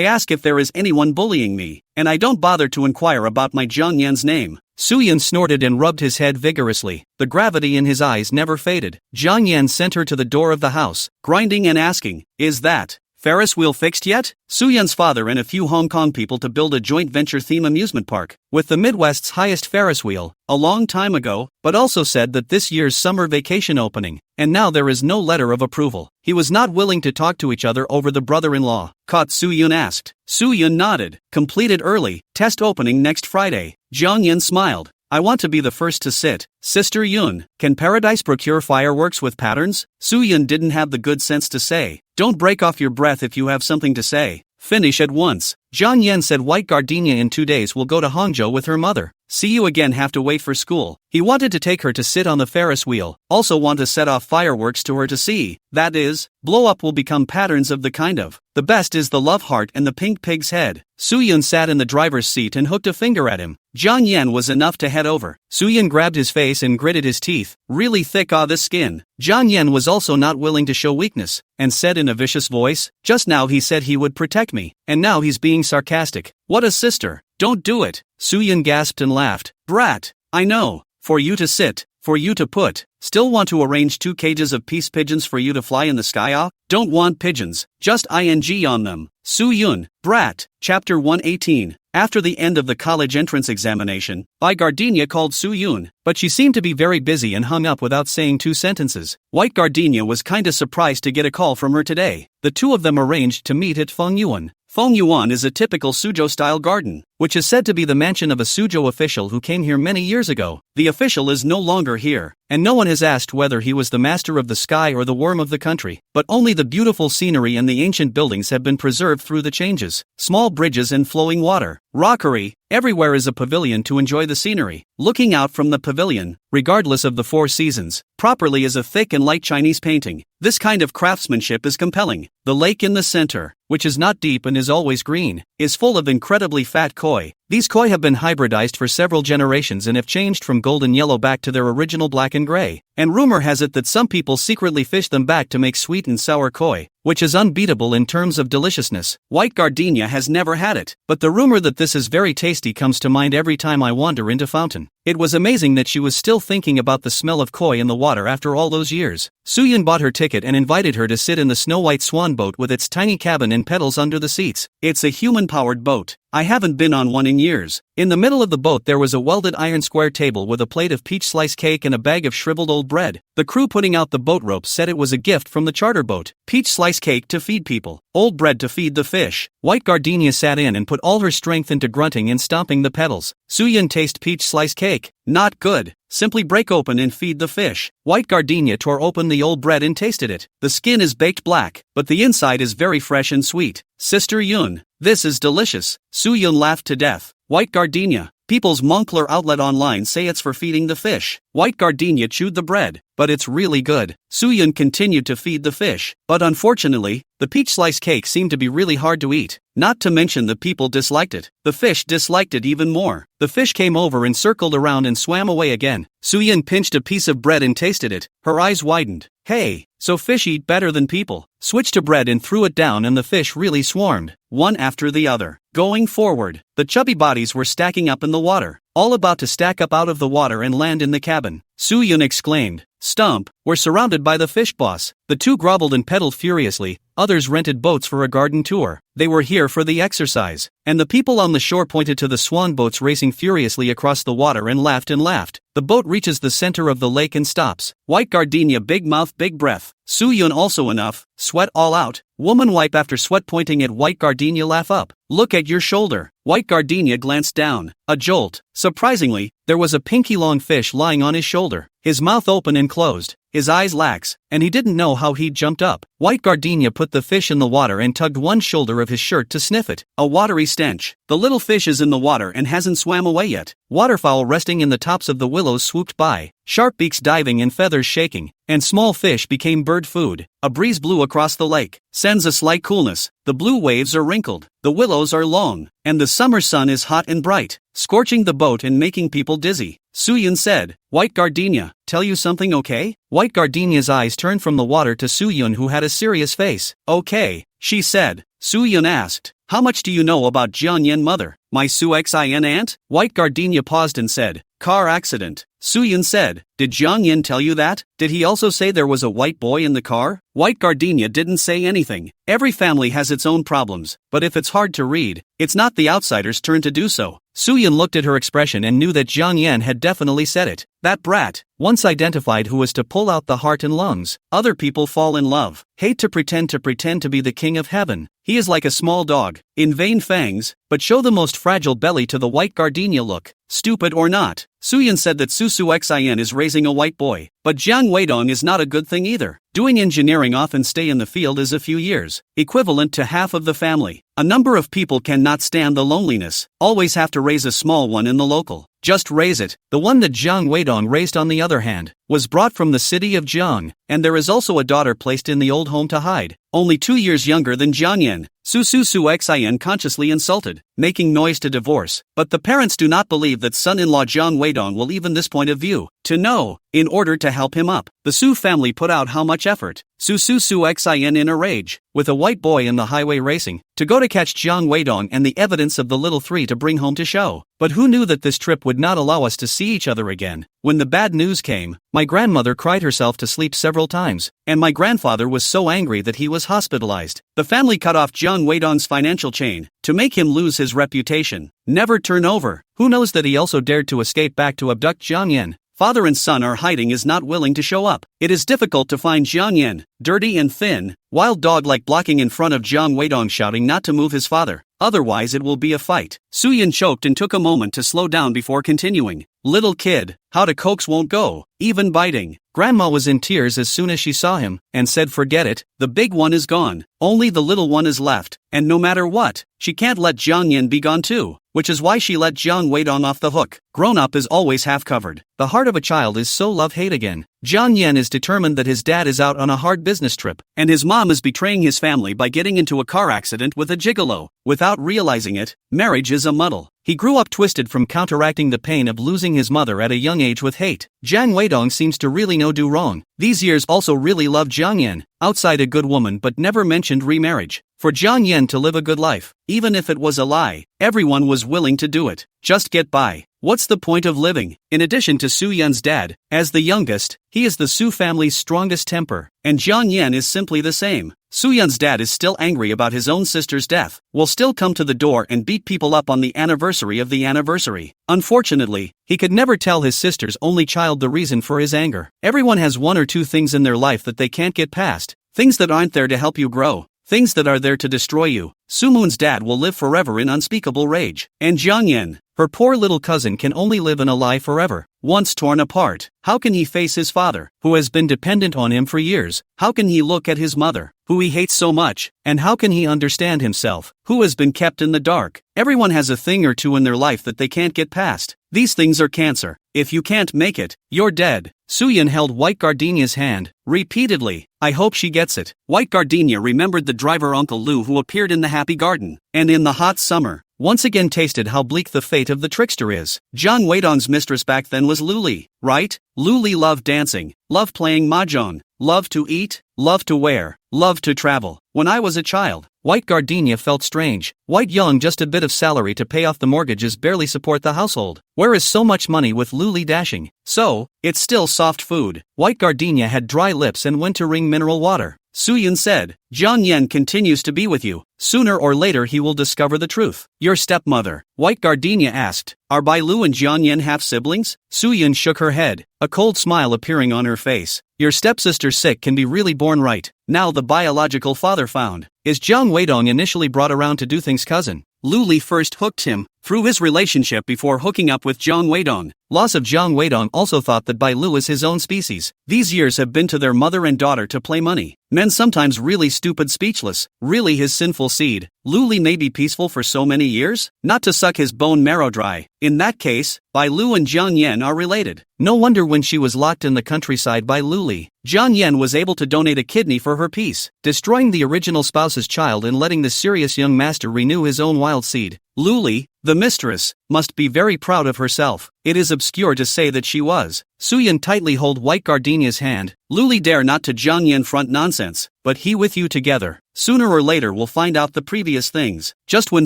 ask if there is anyone bullying me, and I don't bother to inquire about my Jiang Yan's name. Suyun snorted and rubbed his head vigorously. The gravity in his eyes never faded. Jiang Yan sent her to the door of the house, grinding and asking, is that Ferris wheel fixed yet? Suyun's father and a few Hong Kong people to build a joint venture theme amusement park, with the Midwest's highest Ferris wheel, a long time ago, but also said that this year's summer vacation opening, and now there is no letter of approval. He was not willing to talk to each other over the brother-in-law. Caught? Suyun asked. Suyun nodded. Completed early, test opening next Friday. Jiang Yan smiled. I want to be the first to sit. Sister Yun, can Paradise procure fireworks with patterns? Suyun didn't have the good sense to say. Don't break off your breath if you have something to say. Finish at once. Jiang Yan said White Gardenia in 2 days will go to Hangzhou with her mother. See you again, have to wait for school. He wanted to take her to sit on the Ferris wheel, also want to set off fireworks to her to see. That is, blow up will become patterns of the kind of. The best is the love heart and the pink pig's head. Suyun sat in the driver's seat and hooked a finger at him. Jiang Yan was enough to head over. Suyun grabbed his face and gritted his teeth. Really thick this skin. Jiang Yan was also not willing to show weakness, and said in a vicious voice, just now he said he would protect me, and now he's being sarcastic. What a sister. Don't do it. Suyun gasped and laughed. Brat, I know. For you to sit, for you to put. Still want to arrange 2 cages of peace pigeons for you to fly in the sky? Don't want pigeons, just ing on them. Suyun, brat. Chapter 118. After the end of the college entrance examination, Gardenia called Suyun, but she seemed to be very busy and hung up without saying 2 sentences. White Gardenia was kinda surprised to get a call from her today. The two of them arranged to meet at Fengyuan. Fengyuan is a typical Suzhou-style garden. which is said to be the mansion of a Suzhou official who came here many years ago. The official is no longer here, and no one has asked whether he was the master of the sky or the worm of the country, but only the beautiful scenery and the ancient buildings have been preserved through the changes. Small bridges and flowing water. Rockery. Everywhere is a pavilion to enjoy the scenery. Looking out from the pavilion, regardless of the four seasons, properly is a thick and light Chinese painting. This kind of craftsmanship is compelling. The lake in the center, which is not deep and is always green, is full of incredibly fat koi. These koi have been hybridized for several generations and have changed from golden yellow back to their original black and gray. And rumor has it that some people secretly fish them back to make sweet and sour koi, which is unbeatable in terms of deliciousness. White gardenia has never had it, but the rumor that this is very tasty comes to mind every time I wander into Fountain. It was amazing that she was still thinking about the smell of koi in the water after all those years. Suyun bought her ticket and invited her to sit in the snow-white swan boat with its tiny cabin and pedals under the seats. It's a human-powered boat. I haven't been on one in years. In the middle of the boat there was a welded iron square table with a plate of peach slice cake and a bag of shriveled old bread. The crew putting out the boat ropes said it was a gift from the charter boat. Peach slice cake to feed people, old bread to feed the fish. White gardenia sat in and put all her strength into grunting and stomping the pedals. Suyun taste peach slice cake. Not good. Simply break open and feed the fish. White gardenia tore open the old bread and tasted it. The skin is baked black, but the inside is very fresh and sweet. Sister Yun, this is delicious. Suyun laughed to death. White gardenia. People's Moncler outlet online say it's for feeding the fish. White gardenia chewed the bread, but it's really good. Suyun continued to feed the fish, but unfortunately, the peach slice cake seemed to be really hard to eat. Not to mention the people disliked it. The fish disliked it even more. The fish came over and circled around and swam away again. Suyun pinched a piece of bread and tasted it. Her eyes widened. Hey, so fish eat better than people. Switched to bread and threw it down and the fish really swarmed, one after the other. Going forward, the chubby bodies were stacking up in the water, all about to stack up out of the water and land in the cabin. Suyun exclaimed, "Stump, we're surrounded by the fish boss." The two groveled and pedaled furiously. Others rented boats for a garden tour. They were here for the exercise. And the people on the shore pointed to the swan boats racing furiously across the water and laughed and laughed. The boat reaches the center of the lake and stops. White gardenia big mouth big breath. Suyun also enough. Sweat all out. Woman wipe after sweat pointing at white gardenia laugh up. Look at your shoulder. White gardenia glanced down. A jolt. Surprisingly, there was a pinky long fish lying on his shoulder. His mouth open and closed. His eyes lax, and he didn't know how he'd jumped up. White gardenia put the fish in the water and tugged one shoulder of his shirt to sniff it. A watery stench. The little fish is in the water and hasn't swam away yet. Waterfowl resting in the tops of the willows swooped by, sharp beaks diving and feathers shaking, and small fish became bird food. A breeze blew across the lake, sends a slight coolness. The blue waves are wrinkled, the willows are long, and the summer sun is hot and bright, scorching the boat and making people dizzy. Suyun said, "White gardenia, tell you something okay?" White gardenia's eyes turned from the water to Suyun who had a serious face. "Okay," she said. Suyun asked, "How much do you know about Jiang Yen mother, my Su-Xin aunt?" White gardenia paused and said, "Car accident." Suyun said, "Did Jiang Yen tell you that? Did he also say there was a white boy in the car?" White gardenia didn't say anything. Every family has its own problems, but if it's hard to read, it's not the outsider's turn to do so. Suyun looked at her expression and knew that Jiang Yen had definitely said it. That brat, once identified who was to pull out the heart and lungs. Other people fall in love, hate to pretend to be the king of heaven. He is like a small dog, in vain fangs, but show the most fragile belly to the white gardenia look. Stupid or not, Suyun said that Su-Xin is raising a white boy, but Jiang Weidong is not a good thing either. Doing engineering often stay in the field is a few years, equivalent to half of the family. A number of people cannot stand the loneliness, always have to raise a small one in the local. Just raise it. The one that Jiang Weidong raised on the other hand, was brought from the city of Jiang, and there is also a daughter placed in the old home to hide, only 2 years younger than Jiang Yen. Su-Xin consciously insulted, making noise to divorce, but the parents do not believe that son-in-law Jiang Weidong will even this point of view. To know, in order to help him up, the Su family put out how much effort. Su-Xin in a rage, with a white boy in the highway racing, to go to catch Jiang Weidong and the evidence of the little three to bring home to show. But who knew that this trip would not allow us to see each other again? When the bad news came, my grandmother cried herself to sleep several times, and my grandfather was so angry that he was hospitalized. The family cut off Jiang Weidong's financial chain, to make him lose his reputation. Never turn over. Who knows that he also dared to escape back to abduct Jiang Yen. Father and son are hiding is not willing to show up. It is difficult to find Jiang Yan, dirty and thin, wild dog-like blocking in front of Jiang Weidong shouting not to move his father. Otherwise it will be a fight. Suyin choked and took a moment to slow down before continuing. Little kid, how to coax won't go, even biting. Grandma was in tears as soon as she saw him, and said forget it, the big one is gone, only the little one is left, and no matter what, she can't let Jiang Yan be gone too, which is why she let Jiang Weidong off the hook. Grown up is always half covered. The heart of a child is so love-hate again. Jiang Yan is determined that his dad is out on a hard business trip, and his mom is betraying his family by getting into a car accident with a gigolo. Without realizing it, marriage is a muddle. He grew up twisted from counteracting the pain of losing his mother at a young age with hate. Jiang Weidong seems to really know do wrong. These years also really loved Jiang Yan, outside a good woman but never mentioned remarriage. For Jiang Yan to live a good life, even if it was a lie, everyone was willing to do it. Just get by. What's the point of living? In addition to Su Yan's dad, as the youngest, he is the Su family's strongest temper, and Jiang Yan is simply the same. Su Yan's dad is still angry about his own sister's death, will still come to the door and beat people up on the anniversary of the anniversary. Unfortunately, he could never tell his sister's only child the reason for his anger. Everyone has one or two things in their life that they can't get past, things that aren't there to help you grow, things that are there to destroy you. Su Moon's dad will live forever in unspeakable rage, and Jiang Yan, her poor little cousin, can only live in a lie forever. Once torn apart, how can he face his father, who has been dependent on him for years? How can he look at his mother, who he hates so much? And how can he understand himself, who has been kept in the dark? Everyone has a thing or two in their life that they can't get past. These things are cancer. If you can't make it, you're dead. Suyin held White Gardenia's hand, repeatedly. I hope she gets it. White Gardenia remembered the driver Uncle Lu who appeared in the Happy Garden, and in the hot summer, once again tasted how bleak the fate of the trickster is. Jiang Weidong's mistress back then was Luli, right? Luli loved dancing, loved playing mahjong, loved to eat, loved to wear, loved to travel. When I was a child, White Gardenia felt strange. White Young just a bit of salary to pay off the mortgages barely support the household. Where is so much money with Luli dashing? So, it's still soft food. White Gardenia had dry lips and went to wring mineral water. Suyin said, Jiang Yan continues to be with you. Sooner or later he will discover the truth. Your stepmother, White Gardenia asked, are Bai Lu and Jiang Yan half-siblings? Suyin shook her head, a cold smile appearing on her face. Your stepsister sick can be really born right. Now the biological father found. Is Jiang Weidong initially brought around to do things cousin? Luli first hooked him, through his relationship before hooking up with Jiang Weidong. Loss of Jiang Weidong also thought that Bai Lu is his own species. These years have been to their mother and daughter to play money. Men sometimes really stupid speechless, really his sinful seed. Luli may be peaceful for so many years, not to suck his bone marrow dry. In that case, Bai Lu and Jiang Yan are related. No wonder when she was locked in the countryside by Luli, Jiang Yan was able to donate a kidney for her peace, destroying the original spouse's child and letting the serious young master renew his own wild seed. Luli, the mistress, must be very proud of herself. It is obscure to say that she was. Suyin tightly hold White Gardenia's hand. Luli dare not to Jiang Yan front nonsense, but he with you together. Sooner or later we'll find out the previous things. Just when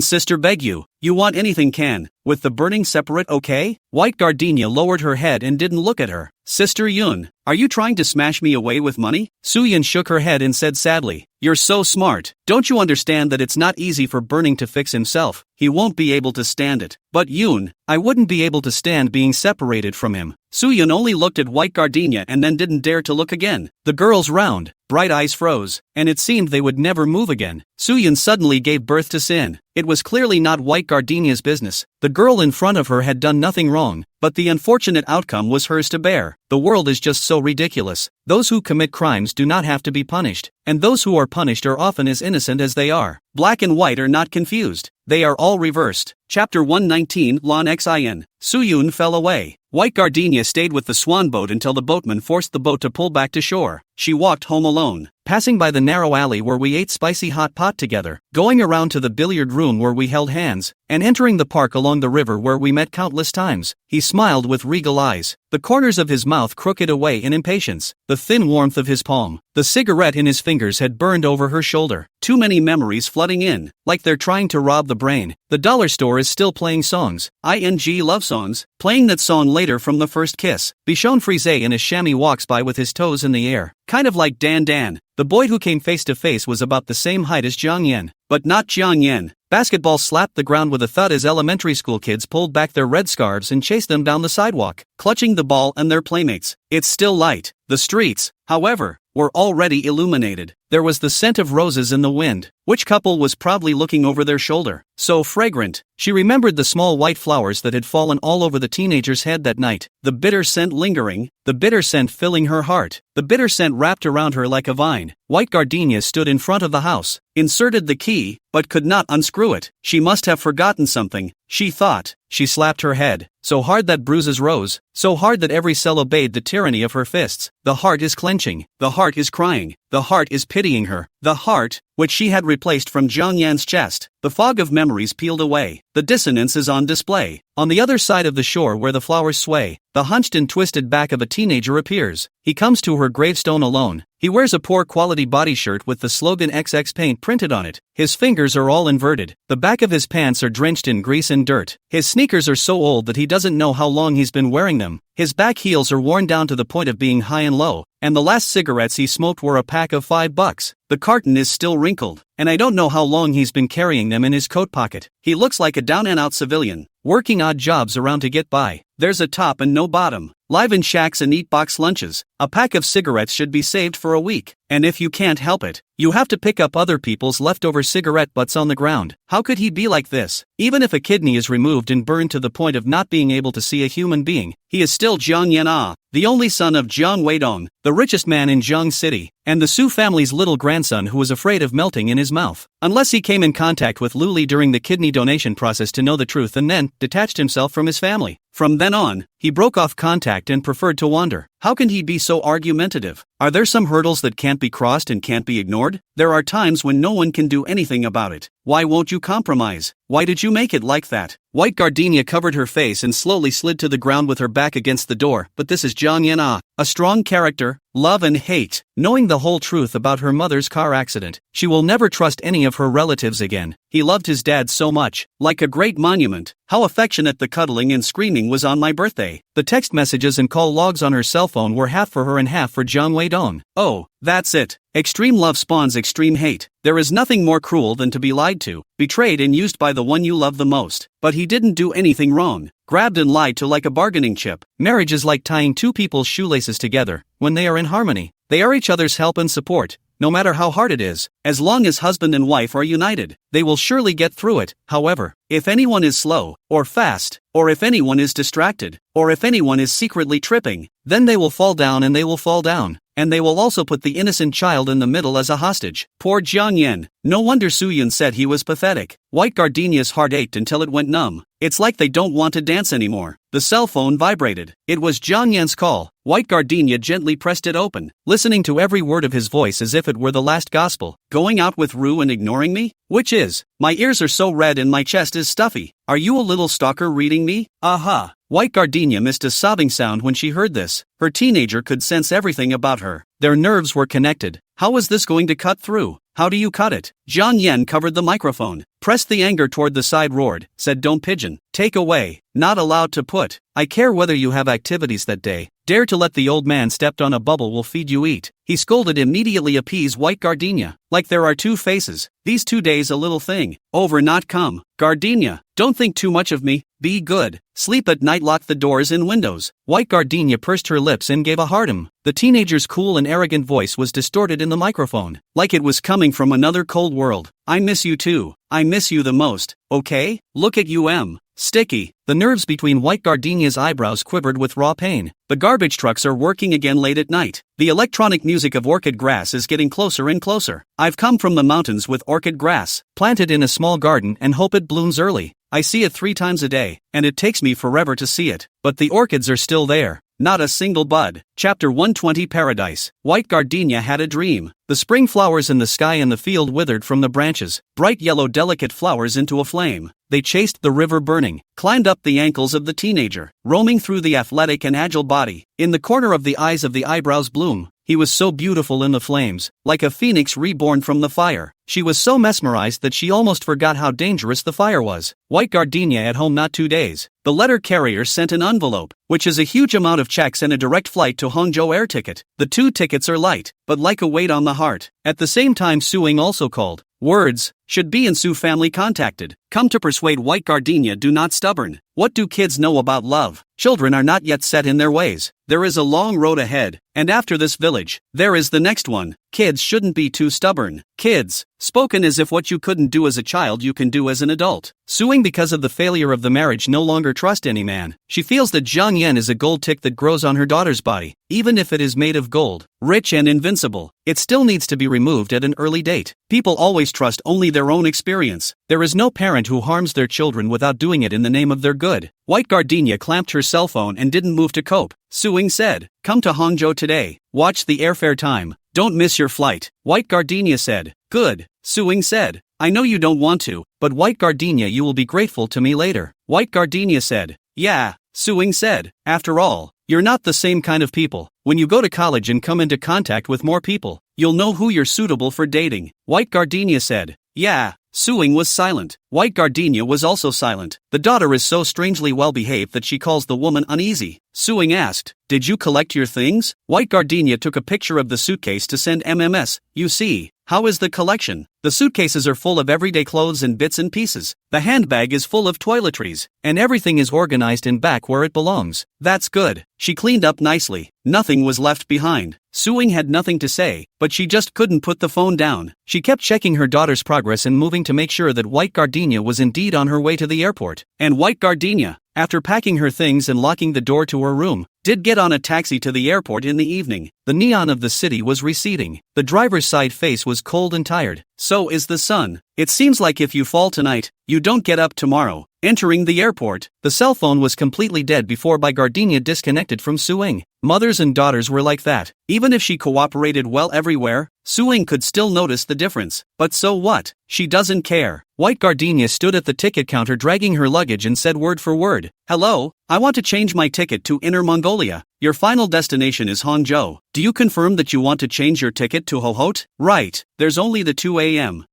sister beg you, you want anything can. With the burning separate okay? White Gardenia lowered her head and didn't look at her. Sister Yun, are you trying to smash me away with money? Suyin shook her head and said sadly, you're so smart. Don't you understand that it's not easy for Burning to fix himself? He won't be able to stand it. But Yun, I wouldn't be able to stand being separated from him. Suyin only looked at White Gardenia and then didn't dare to look again. The girl's round, bright eyes froze, and it seemed they would never move again. Suyin suddenly gave birth to sin. It was clearly not White Gardenia's business. The girl in front of her had done nothing wrong, but the unfortunate outcome was hers to bear. The world is just so ridiculous. Those who commit crimes do not have to be punished, and those who are punished are often as innocent as they are. Black and white are not confused. They are all reversed. Chapter 119 Lon Xin. Suyun fell away. White Gardenia stayed with the swan boat until the boatman forced the boat to pull back to shore. She walked home alone, passing by the narrow alley where we ate spicy hot pot together, going around to the billiard room where we held hands, and entering the park along the river where we met countless times. He smiled with regal eyes, the corners of his mouth crooked away in impatience, the thin warmth of his palm. The cigarette in his fingers had burned over her shoulder. Too many memories flooding in, like they're trying to rob the brain. The dollar store is still playing songs, love songs, playing that song later from the first kiss. Bichon Frise in a chamois walks by with his toes in the air, kind of like Dan Dan. The boy who came face to face was about the same height as Jiang Yan, but not Jiang Yan. Basketball slapped the ground with a thud as elementary school kids pulled back their red scarves and chased them down the sidewalk, clutching the ball and their playmates. It's still light. The streets, however, were already illuminated. There was the scent of roses in the wind. Which couple was proudly looking over their shoulder? So fragrant. She remembered the small white flowers that had fallen all over the teenager's head that night. The bitter scent lingering, the bitter scent filling her heart. The bitter scent wrapped around her like a vine. White gardenia stood in front of the house, inserted the key, but could not unscrew it. She must have forgotten something, she thought. She slapped her head, so hard that bruises rose, so hard that every cell obeyed the tyranny of her fists. The heart is clenching, the heart is crying, the heart is pitying her. The heart, which she had replaced from Jiang Yan's chest. The fog of memories peeled away. The dissonance is on display. On the other side of the shore where the flowers sway, the hunched and twisted back of a teenager appears. He comes to her gravestone alone. He wears a poor quality body shirt with the slogan XX paint printed on it. His fingers are all inverted. The back of his pants are drenched in grease and dirt. His sneakers are so old that he doesn't know how long he's been wearing them. His back heels are worn down to the point of being high and low, and the last cigarettes he smoked were a pack of $5. The carton is still wrinkled, and I don't know how long he's been carrying them in his coat pocket. He looks like a down-and-out civilian, working odd jobs around to get by. There's a top and no bottom. Live in shacks and eat box lunches. A pack of cigarettes should be saved for a week, and if you can't help it, you have to pick up other people's leftover cigarette butts on the ground. How could he be like this? Even if a kidney is removed and burned to the point of not being able to see a human being, he is still Jiang Yan, the only son of Jiang Weidong, the richest man in Jiang City, and the Su family's little grandson who was afraid of melting in his mouth. Unless he came in contact with Lu Li during the kidney donation process to know the truth and then detached himself from his family. From then on, he broke off contact and preferred to wander. How can he be so argumentative? Are there some hurdles that can't be crossed and can't be ignored? There are times when no one can do anything about it. Why won't you compromise? Why did you make it like that? White gardenia covered her face and slowly slid to the ground with her back against the door. But this is Jiang Yan, a strong character, love and hate. Knowing the whole truth about her mother's car accident, she will never trust any of her relatives again. He loved his dad so much, like a great monument. How affectionate the cuddling and screaming was on my birthday. The text messages and call logs on her cell phone were half for her and half for Jiang Weidong. Oh, that's it. Extreme love spawns extreme hate. There is nothing more cruel than to be lied to, betrayed and used by the one you love the most. But he didn't do anything wrong. Grabbed and lied to like a bargaining chip. Marriage is like tying two people's shoelaces together. When they are in harmony, they are each other's help and support. No matter how hard it is, as long as husband and wife are united, they will surely get through it. However, if anyone is slow, or fast, or if anyone is distracted, or if anyone is secretly tripping, then they will fall down and they will fall down. And they will also put the innocent child in the middle as a hostage. Poor Jiang Yan. No wonder Su Yun said he was pathetic. White gardenia's heart ached until it went numb. It's like they don't want to dance anymore. The cell phone vibrated. It was Jiang Yan's call. White gardenia gently pressed it open, listening to every word of his voice as if it were the last gospel. Going out with Rue and ignoring me? Which is? My ears are so red and my chest is stuffy. Are you a little stalker reading me? Aha. White gardenia missed a sobbing sound when she heard this. Her teenager could sense everything about her. Their nerves were connected. How was this going to cut through? How do you cut it? Jiang Yan covered the microphone, pressed the anger toward the side, roared, said don't pigeon, take away, not allowed to put. I care whether you have activities that day. Dare to let the old man stepped on a bubble will feed you eat. He scolded immediately appease White gardenia. Like there are two faces. These 2 days a little thing. Over not come. Gardenia, don't think too much of me. Be good. Sleep at night, lock the doors and windows. White gardenia pursed her lips and gave a hard. The teenager's cool and arrogant voice was distorted in the microphone, like it was coming from another cold world. I miss you too. I miss you the most, okay? Look at you, sticky. The nerves between White gardenia's eyebrows quivered with raw pain. The garbage trucks are working again late at night. The electronic music of orchid grass is getting closer and closer. I've come from the mountains with orchid grass, planted in a small garden and hope it blooms early. I see it 3 times a day, and it takes me forever to see it. But the orchids are still there. Not a single bud. Chapter 120 Paradise. White gardenia had a dream. The spring flowers in the sky and the field withered from the branches, bright yellow delicate flowers into a flame. They chased the river burning, climbed up the ankles of the teenager, roaming through the athletic and agile body. In the corner of the eyes of the eyebrows bloom. He was so beautiful in the flames, like a phoenix reborn from the fire. She was so mesmerized that she almost forgot how dangerous the fire was. White gardenia at home not 2 days. The letter carrier sent an envelope, which is a huge amount of checks and a direct flight to Hangzhou air ticket. The 2 tickets are light, but like a weight on the heart. At the same time Suing also called. Words, Should be and Sue family contacted. Come to persuade white gardenia do not stubborn. What do kids know about love? Children are not yet set in their ways. There is a long road ahead, and after this village, there is the next one. Kids shouldn't be too stubborn. Kids, spoken as if what you couldn't do as a child you can do as an adult. Suing because of the failure of the marriage no longer trust any man. She feels that Jiang Yan is a gold tick that grows on her daughter's body. Even if it is made of gold, rich and invincible, it still needs to be removed at an early date. People always trust only their own experience. There is no parent who harms their children without doing it in the name of their good. White gardenia clamped her cell phone and didn't move to cope. Suing said, "Come to Hangzhou today. Watch the airfare time. Don't miss your flight." White gardenia said, "Good." Suing said, "I know you don't want to, but white gardenia you will be grateful to me later." White gardenia said, "Yeah." Suing said, "After all, you're not the same kind of people. When you go to college and come into contact with more people, you'll know who you're suitable for dating." White gardenia said, "Yeah." Suing was silent. White gardenia was also silent. The daughter is so strangely well behaved that she calls the woman uneasy. Suing asked, "Did you collect your things?" White gardenia took a picture of the suitcase to send MMS. "You see, how is the collection? The suitcases are full of everyday clothes and bits and pieces. The handbag is full of toiletries, and everything is organized in back where it belongs." "That's good." She cleaned up nicely. Nothing was left behind. Suing had nothing to say, but she just couldn't put the phone down. She kept checking her daughter's progress and moving to make sure that White gardenia was indeed on her way to the airport. And White gardenia, after packing her things and locking the door to her room, did get on a taxi to the airport in the evening. The neon of the city was receding. The driver's side face was cold and tired. So is the sun. It seems like if you fall tonight, you don't get up tomorrow. Entering the airport, the cell phone was completely dead before by gardenia disconnected from Suing. Mothers and daughters were like that. Even if she cooperated well everywhere, Suing could still notice the difference. But so what? She doesn't care. White gardenia stood at the ticket counter dragging her luggage and said word for word, "Hello, I want to change my ticket to Inner Mongolia. Your final destination is Hangzhou. Do you confirm that you want to change your ticket to Hohhot?" "Right, there's only the 2 a.m.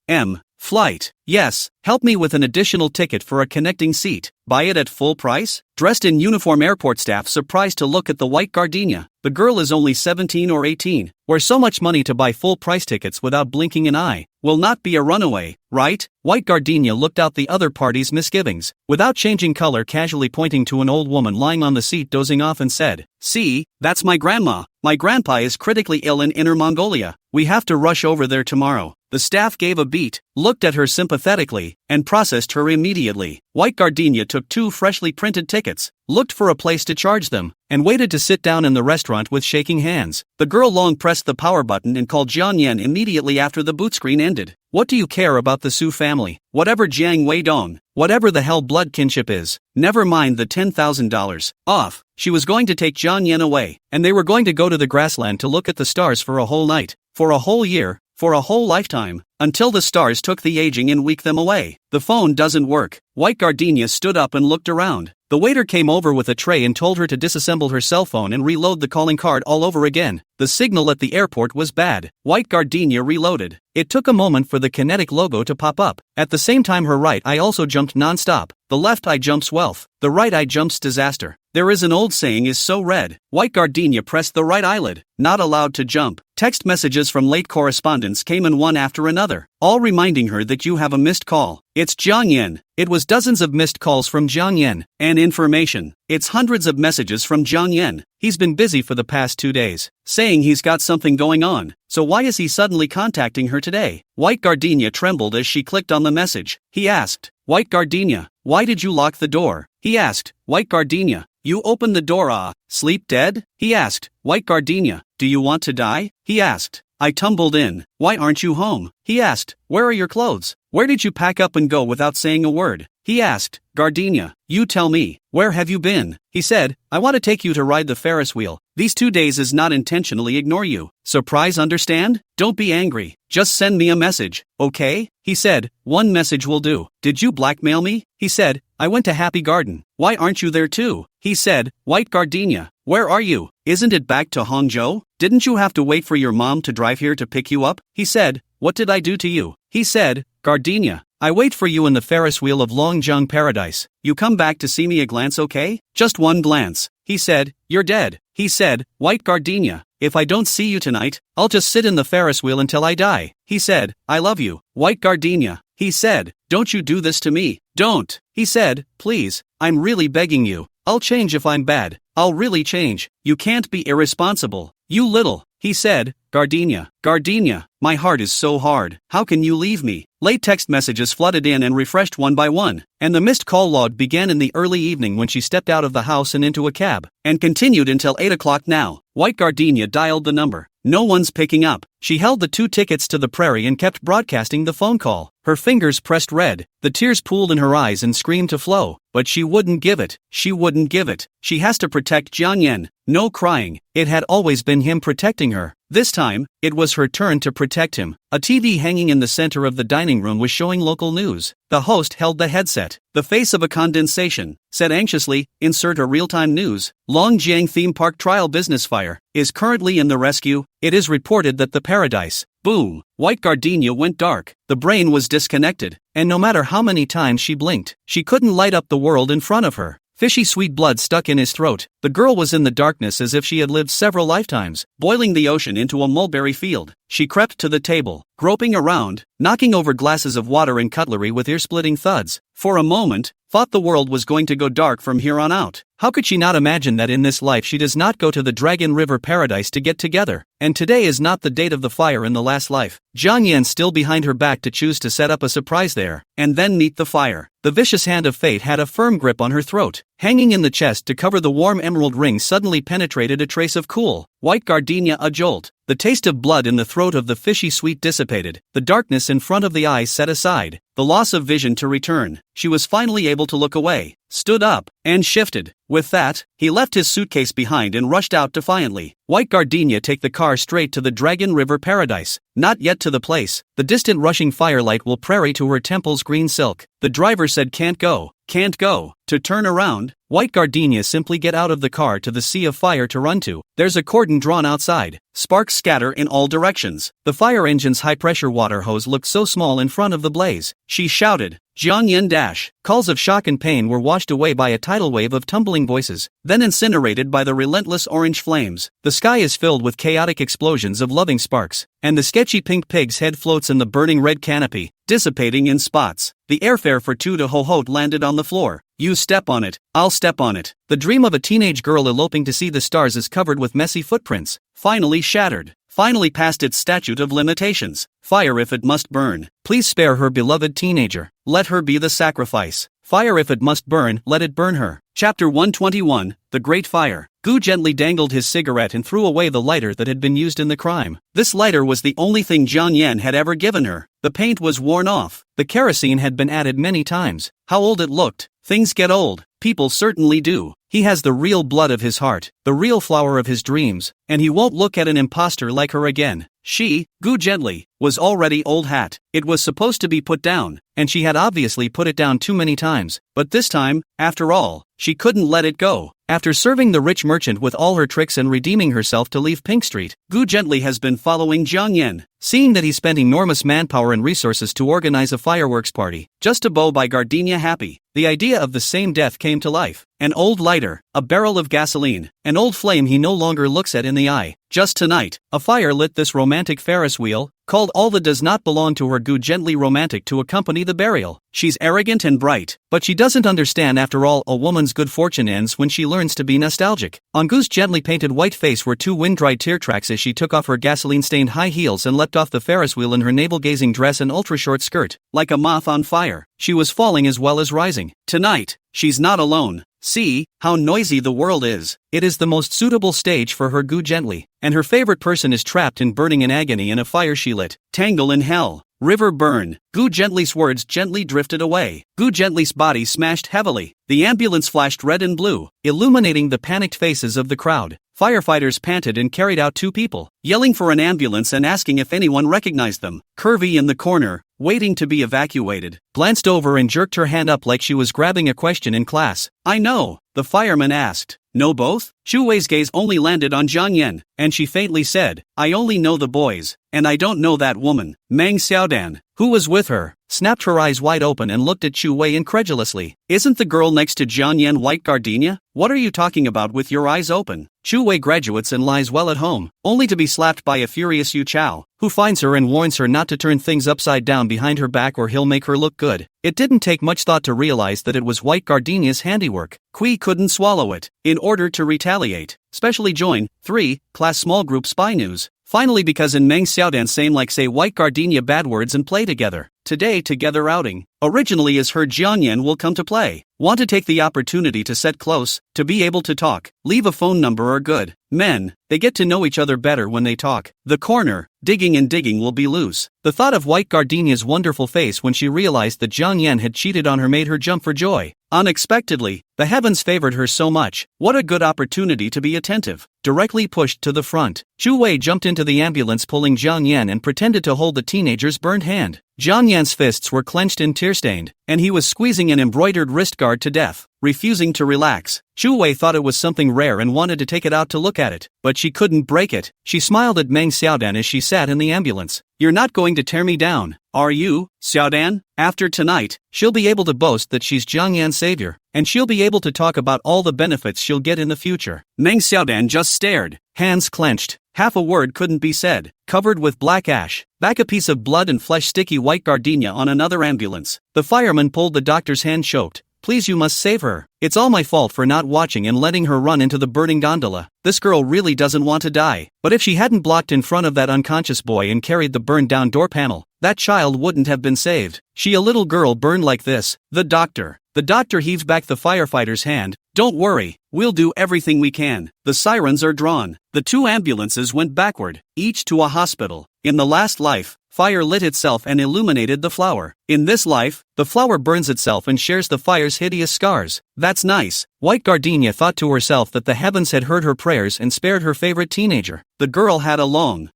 flight." "Yes, help me with an additional ticket for a connecting seat. Buy it at full price?" Dressed in uniform airport staff surprised to look at the white gardenia. The girl is only 17 or 18. Where so much money to buy full price tickets without blinking an eye? Will not be a runaway, right? White gardenia looked out the other party's misgivings. Without changing color, casually pointing to an old woman lying on the seat dozing off and said, "See, that's my grandma. My grandpa is critically ill in Inner Mongolia. We have to rush over there tomorrow." The staff gave a beat, looked at her sympathetically, and processed her immediately. White gardenia took 2 freshly printed tickets, looked for a place to charge them, and waited to sit down in the restaurant with shaking hands. The girl long pressed the power button and called Jiang Yan immediately after the boot screen ended. "What do you care about the Su family? Whatever Jiang Weidong, whatever the hell blood kinship is, never mind the $10,000 off." She was going to take Jiang Yan away, and they were going to go to the grassland to look at the stars for a whole night, for a whole year, for a whole lifetime, until the stars took the aging and weak them away. The phone doesn't work. White gardenia stood up and looked around. The waiter came over with a tray and told her to disassemble her cell phone and reload the calling card all over again. The signal at the airport was bad. White gardenia reloaded. It took a moment for the kinetic logo to pop up. At the same time her right eye also jumped non-stop. The left eye jumps wealth. The right eye jumps disaster. There is an old saying is so red. White gardenia pressed the right eyelid. Not allowed to jump. Text messages from late correspondents came in one after another, all reminding her that you have a missed call. It's Jiang Yan. It was dozens of missed calls from Jiang Yan. And information. It's hundreds of messages from Jiang Yan. He's been busy for the past 2 days, saying he's got something going on. So why is he suddenly contacting her today? White gardenia trembled as she clicked on the message. He asked, "White gardenia, why did you lock the door?" He asked, "White gardenia, you opened the door, sleep dead?" He asked, "White gardenia, do you want to die?" He asked, "I tumbled in. Why aren't you home?" He asked, "Where are your clothes? Where did you pack up and go without saying a word?" He asked, "Gardenia, you tell me, where have you been?" He said, "I want to take you to ride the Ferris wheel. These 2 days is not intentionally ignore you. Surprise, understand? Don't be angry. Just send me a message, okay?" He said, "1 message will do." "Did you blackmail me?" He said, "I went to Happy Garden. Why aren't you there too?" He said, "White gardenia, where are you? Isn't it back to Hangzhou? Didn't you have to wait for your mom to drive here to pick you up?" He said, "What did I do to you?" He said, "Gardenia, I wait for you in the Ferris wheel of Longjiang Paradise. You come back to see me a glance, okay? Just 1 glance." He said, "You're dead." He said, "White gardenia, if I don't see you tonight, I'll just sit in the Ferris wheel until I die." He said, "I love you, White gardenia." he said. Don't you do this to me. Don't, he said, please, I'm really begging you. I'll change if I'm bad. I'll really change. You can't be irresponsible. You little, he said, Gardenia. Gardenia, my heart is so hard. How can you leave me? Late text messages flooded in and refreshed one by one, and the missed call log began in the early evening when she stepped out of the house and into a cab, and continued until 8 o'clock now. White Gardenia dialed the number. No one's picking up. She held the 2 tickets to the prairie and kept broadcasting the phone call. Her fingers pressed red, the tears pooled in her eyes and screamed to flow, but she wouldn't give it. She wouldn't give it. She has to protect Jiang Yan. No crying. It had always been him protecting her. This time, it was her turn to protect him. A TV hanging in the center of the dining room was showing local news. The host held the headset. The face of a condensation, said anxiously, insert a real-time news. Longjiang theme park trial business fire is currently in the rescue. It is reported that the paradise. Boom. White Gardenia went dark. The brain was disconnected, and no matter how many times she blinked, she couldn't light up the world in front of her. Fishy sweet blood stuck in his throat. The girl was in the darkness as if she had lived several lifetimes, boiling the ocean into a mulberry field. She crept to the table, groping around, knocking over glasses of water and cutlery with ear-splitting thuds. For a moment, thought the world was going to go dark from here on out. How could she not imagine that in this life she does not go to the Dragon River Paradise to get together? And today is not the date of the fire in the last life. Jiang Yan still behind her back to choose to set up a surprise there, and then meet the fire. The vicious hand of fate had a firm grip on her throat. Hanging in the chest to cover the warm emerald ring suddenly penetrated a trace of cool, white gardenia a jolt. The taste of blood in the throat of the fishy sweet dissipated, the darkness in front of the eyes set aside, the loss of vision to return. She was finally able to look away, stood up, and shifted. With that, he left his suitcase behind and rushed out defiantly. White Gardenia take the car straight to the Dragon River Paradise. Not yet to the place. The distant rushing firelight will prairie to her temples green silk. The driver said can't go. Can't go. To turn around, White Gardenia simply get out of the car to the sea of fire to run to. There's a cordon drawn outside. Sparks scatter in all directions. The fire engine's high-pressure water hose looked so small in front of the blaze. She shouted, Jiang Yan dash. Calls of shock and pain were washed away by a tidal wave of tumbling voices, then incinerated by the relentless orange flames. The sky is filled with chaotic explosions of loving sparks, and the sketchy pink pig's head floats in the burning red canopy, dissipating in spots. The airfare for two to Ho-Hot landed on the floor. You step on it, I'll step on it. The dream of a teenage girl eloping to see the stars is covered with messy footprints, finally shattered, finally past its statute of limitations. Fire if it must burn. Please spare her beloved teenager. Let her be the sacrifice. Fire if it must burn, let it burn her. Chapter 121, The Great Fire. Gu gently dangled his cigarette and threw away the lighter that had been used in the crime. This lighter was the only thing Jiang Yan had ever given her. The paint was worn off. The kerosene had been added many times. How old it looked. Things get old. People certainly do. He has the real blood of his heart, the real flower of his dreams, and he won't look at an imposter like her again. She, Gu gently, was already old hat. It was supposed to be put down, and she had obviously put it down too many times. But this time, after all, she couldn't let it go. After serving the rich merchant with all her tricks and redeeming herself to leave Pink Street, Gu gently has been following Jiang Yan, seeing that he spent enormous manpower and resources to organize a fireworks party, just to bow by Gardenia happy. The idea of the same death came to life. An old lighter, a barrel of gasoline, an old flame he no longer looks at in the eye. Just tonight, a fire lit this romantic Ferris wheel, called all that does not belong to her Gu gently romantic to accompany the burial. She's arrogant and bright, but she doesn't understand after all a woman's good fortune ends when she learns to be nostalgic. On Gu's gently painted white face were two wind-dried tear tracks as she took off her gasoline-stained high heels and leapt off the Ferris wheel in her navel-gazing dress and ultra-short skirt. Like a moth on fire, she was falling as well as rising. Tonight, she's not alone. See how noisy the world is. It is the most suitable stage for her Gu gently, and her favorite person is trapped and burning in agony in a fire she lit. Tangle in hell. River burn. Gu gently's words gently drifted away. Gu gently's body smashed heavily. The ambulance flashed red and blue, illuminating the panicked faces of the crowd. Firefighters panted and carried out two people, yelling for an ambulance and asking if anyone recognized them. Curvy in the corner, waiting to be evacuated, glanced over and jerked her hand up like she was grabbing a question in class. I know, the fireman asked. Know both? Shu Wei's gaze only landed on Jiang Yan, and she faintly said, I only know the boys, and I don't know that woman. Meng Xiaodan, who was with her, snapped her eyes wide open and looked at Shu Wei incredulously. Isn't the girl next to Jiang Yan White Gardenia? What are you talking about with your eyes open? Chu Wei graduates and lies well at home, only to be slapped by a furious Yu Chao, who finds her and warns her not to turn things upside down behind her back or he'll make her look good. It didn't take much thought to realize that it was White Gardenia's handiwork. Kui couldn't swallow it. In order to retaliate, specially join 3 class small group spy news. Finally, because in Meng Xiaodan same like say White Gardenia bad words and play together. Today together outing. Originally is heard Jiangyan will come to play. Want to take the opportunity to set close, to be able to talk, leave a phone number or good. Men, they get to know each other better when they talk. The corner, digging and digging will be loose. The thought of White Gardenia's wonderful face when she realized that Jiang Yan had cheated on her made her jump for joy. Unexpectedly, the heavens favored her so much. What a good opportunity to be attentive. Directly pushed to the front, Chu Wei jumped into the ambulance pulling Jiang Yan and pretended to hold the teenager's burned hand. Jiang Yan's fists were clenched and tear-stained, and he was squeezing an embroidered wrist guard to death, refusing to relax. Chu Wei thought it was something rare and wanted to take it out to look at it, but she couldn't break it. She smiled at Meng Xiaodan as she sat in the ambulance. You're not going to tear me down, are you, Xiaodan? After tonight, she'll be able to boast that she's Jiang Yan's savior, and she'll be able to talk about all the benefits she'll get in the future. Meng Xiaodan just stared, hands clenched. Half a word couldn't be said, covered with black ash. Back a piece of blood and flesh sticky White Gardenia on another ambulance. The fireman pulled the doctor's hand choked. Please, you must save her. It's all my fault for not watching and letting her run into the burning gondola. This girl really doesn't want to die. But if she hadn't blocked in front of that unconscious boy and carried the burned down door panel, that child wouldn't have been saved. She a little girl burned like this. The doctor heaves back the firefighter's hand. Don't worry, we'll do everything we can. The sirens are drawn. The 2 ambulances went backward, each to a hospital. In the last life, fire lit itself and illuminated the flower. In this life, the flower burns itself and shares the fire's hideous scars. That's nice. White Gardenia thought to herself that the heavens had heard her prayers and spared her favorite teenager. The girl had a long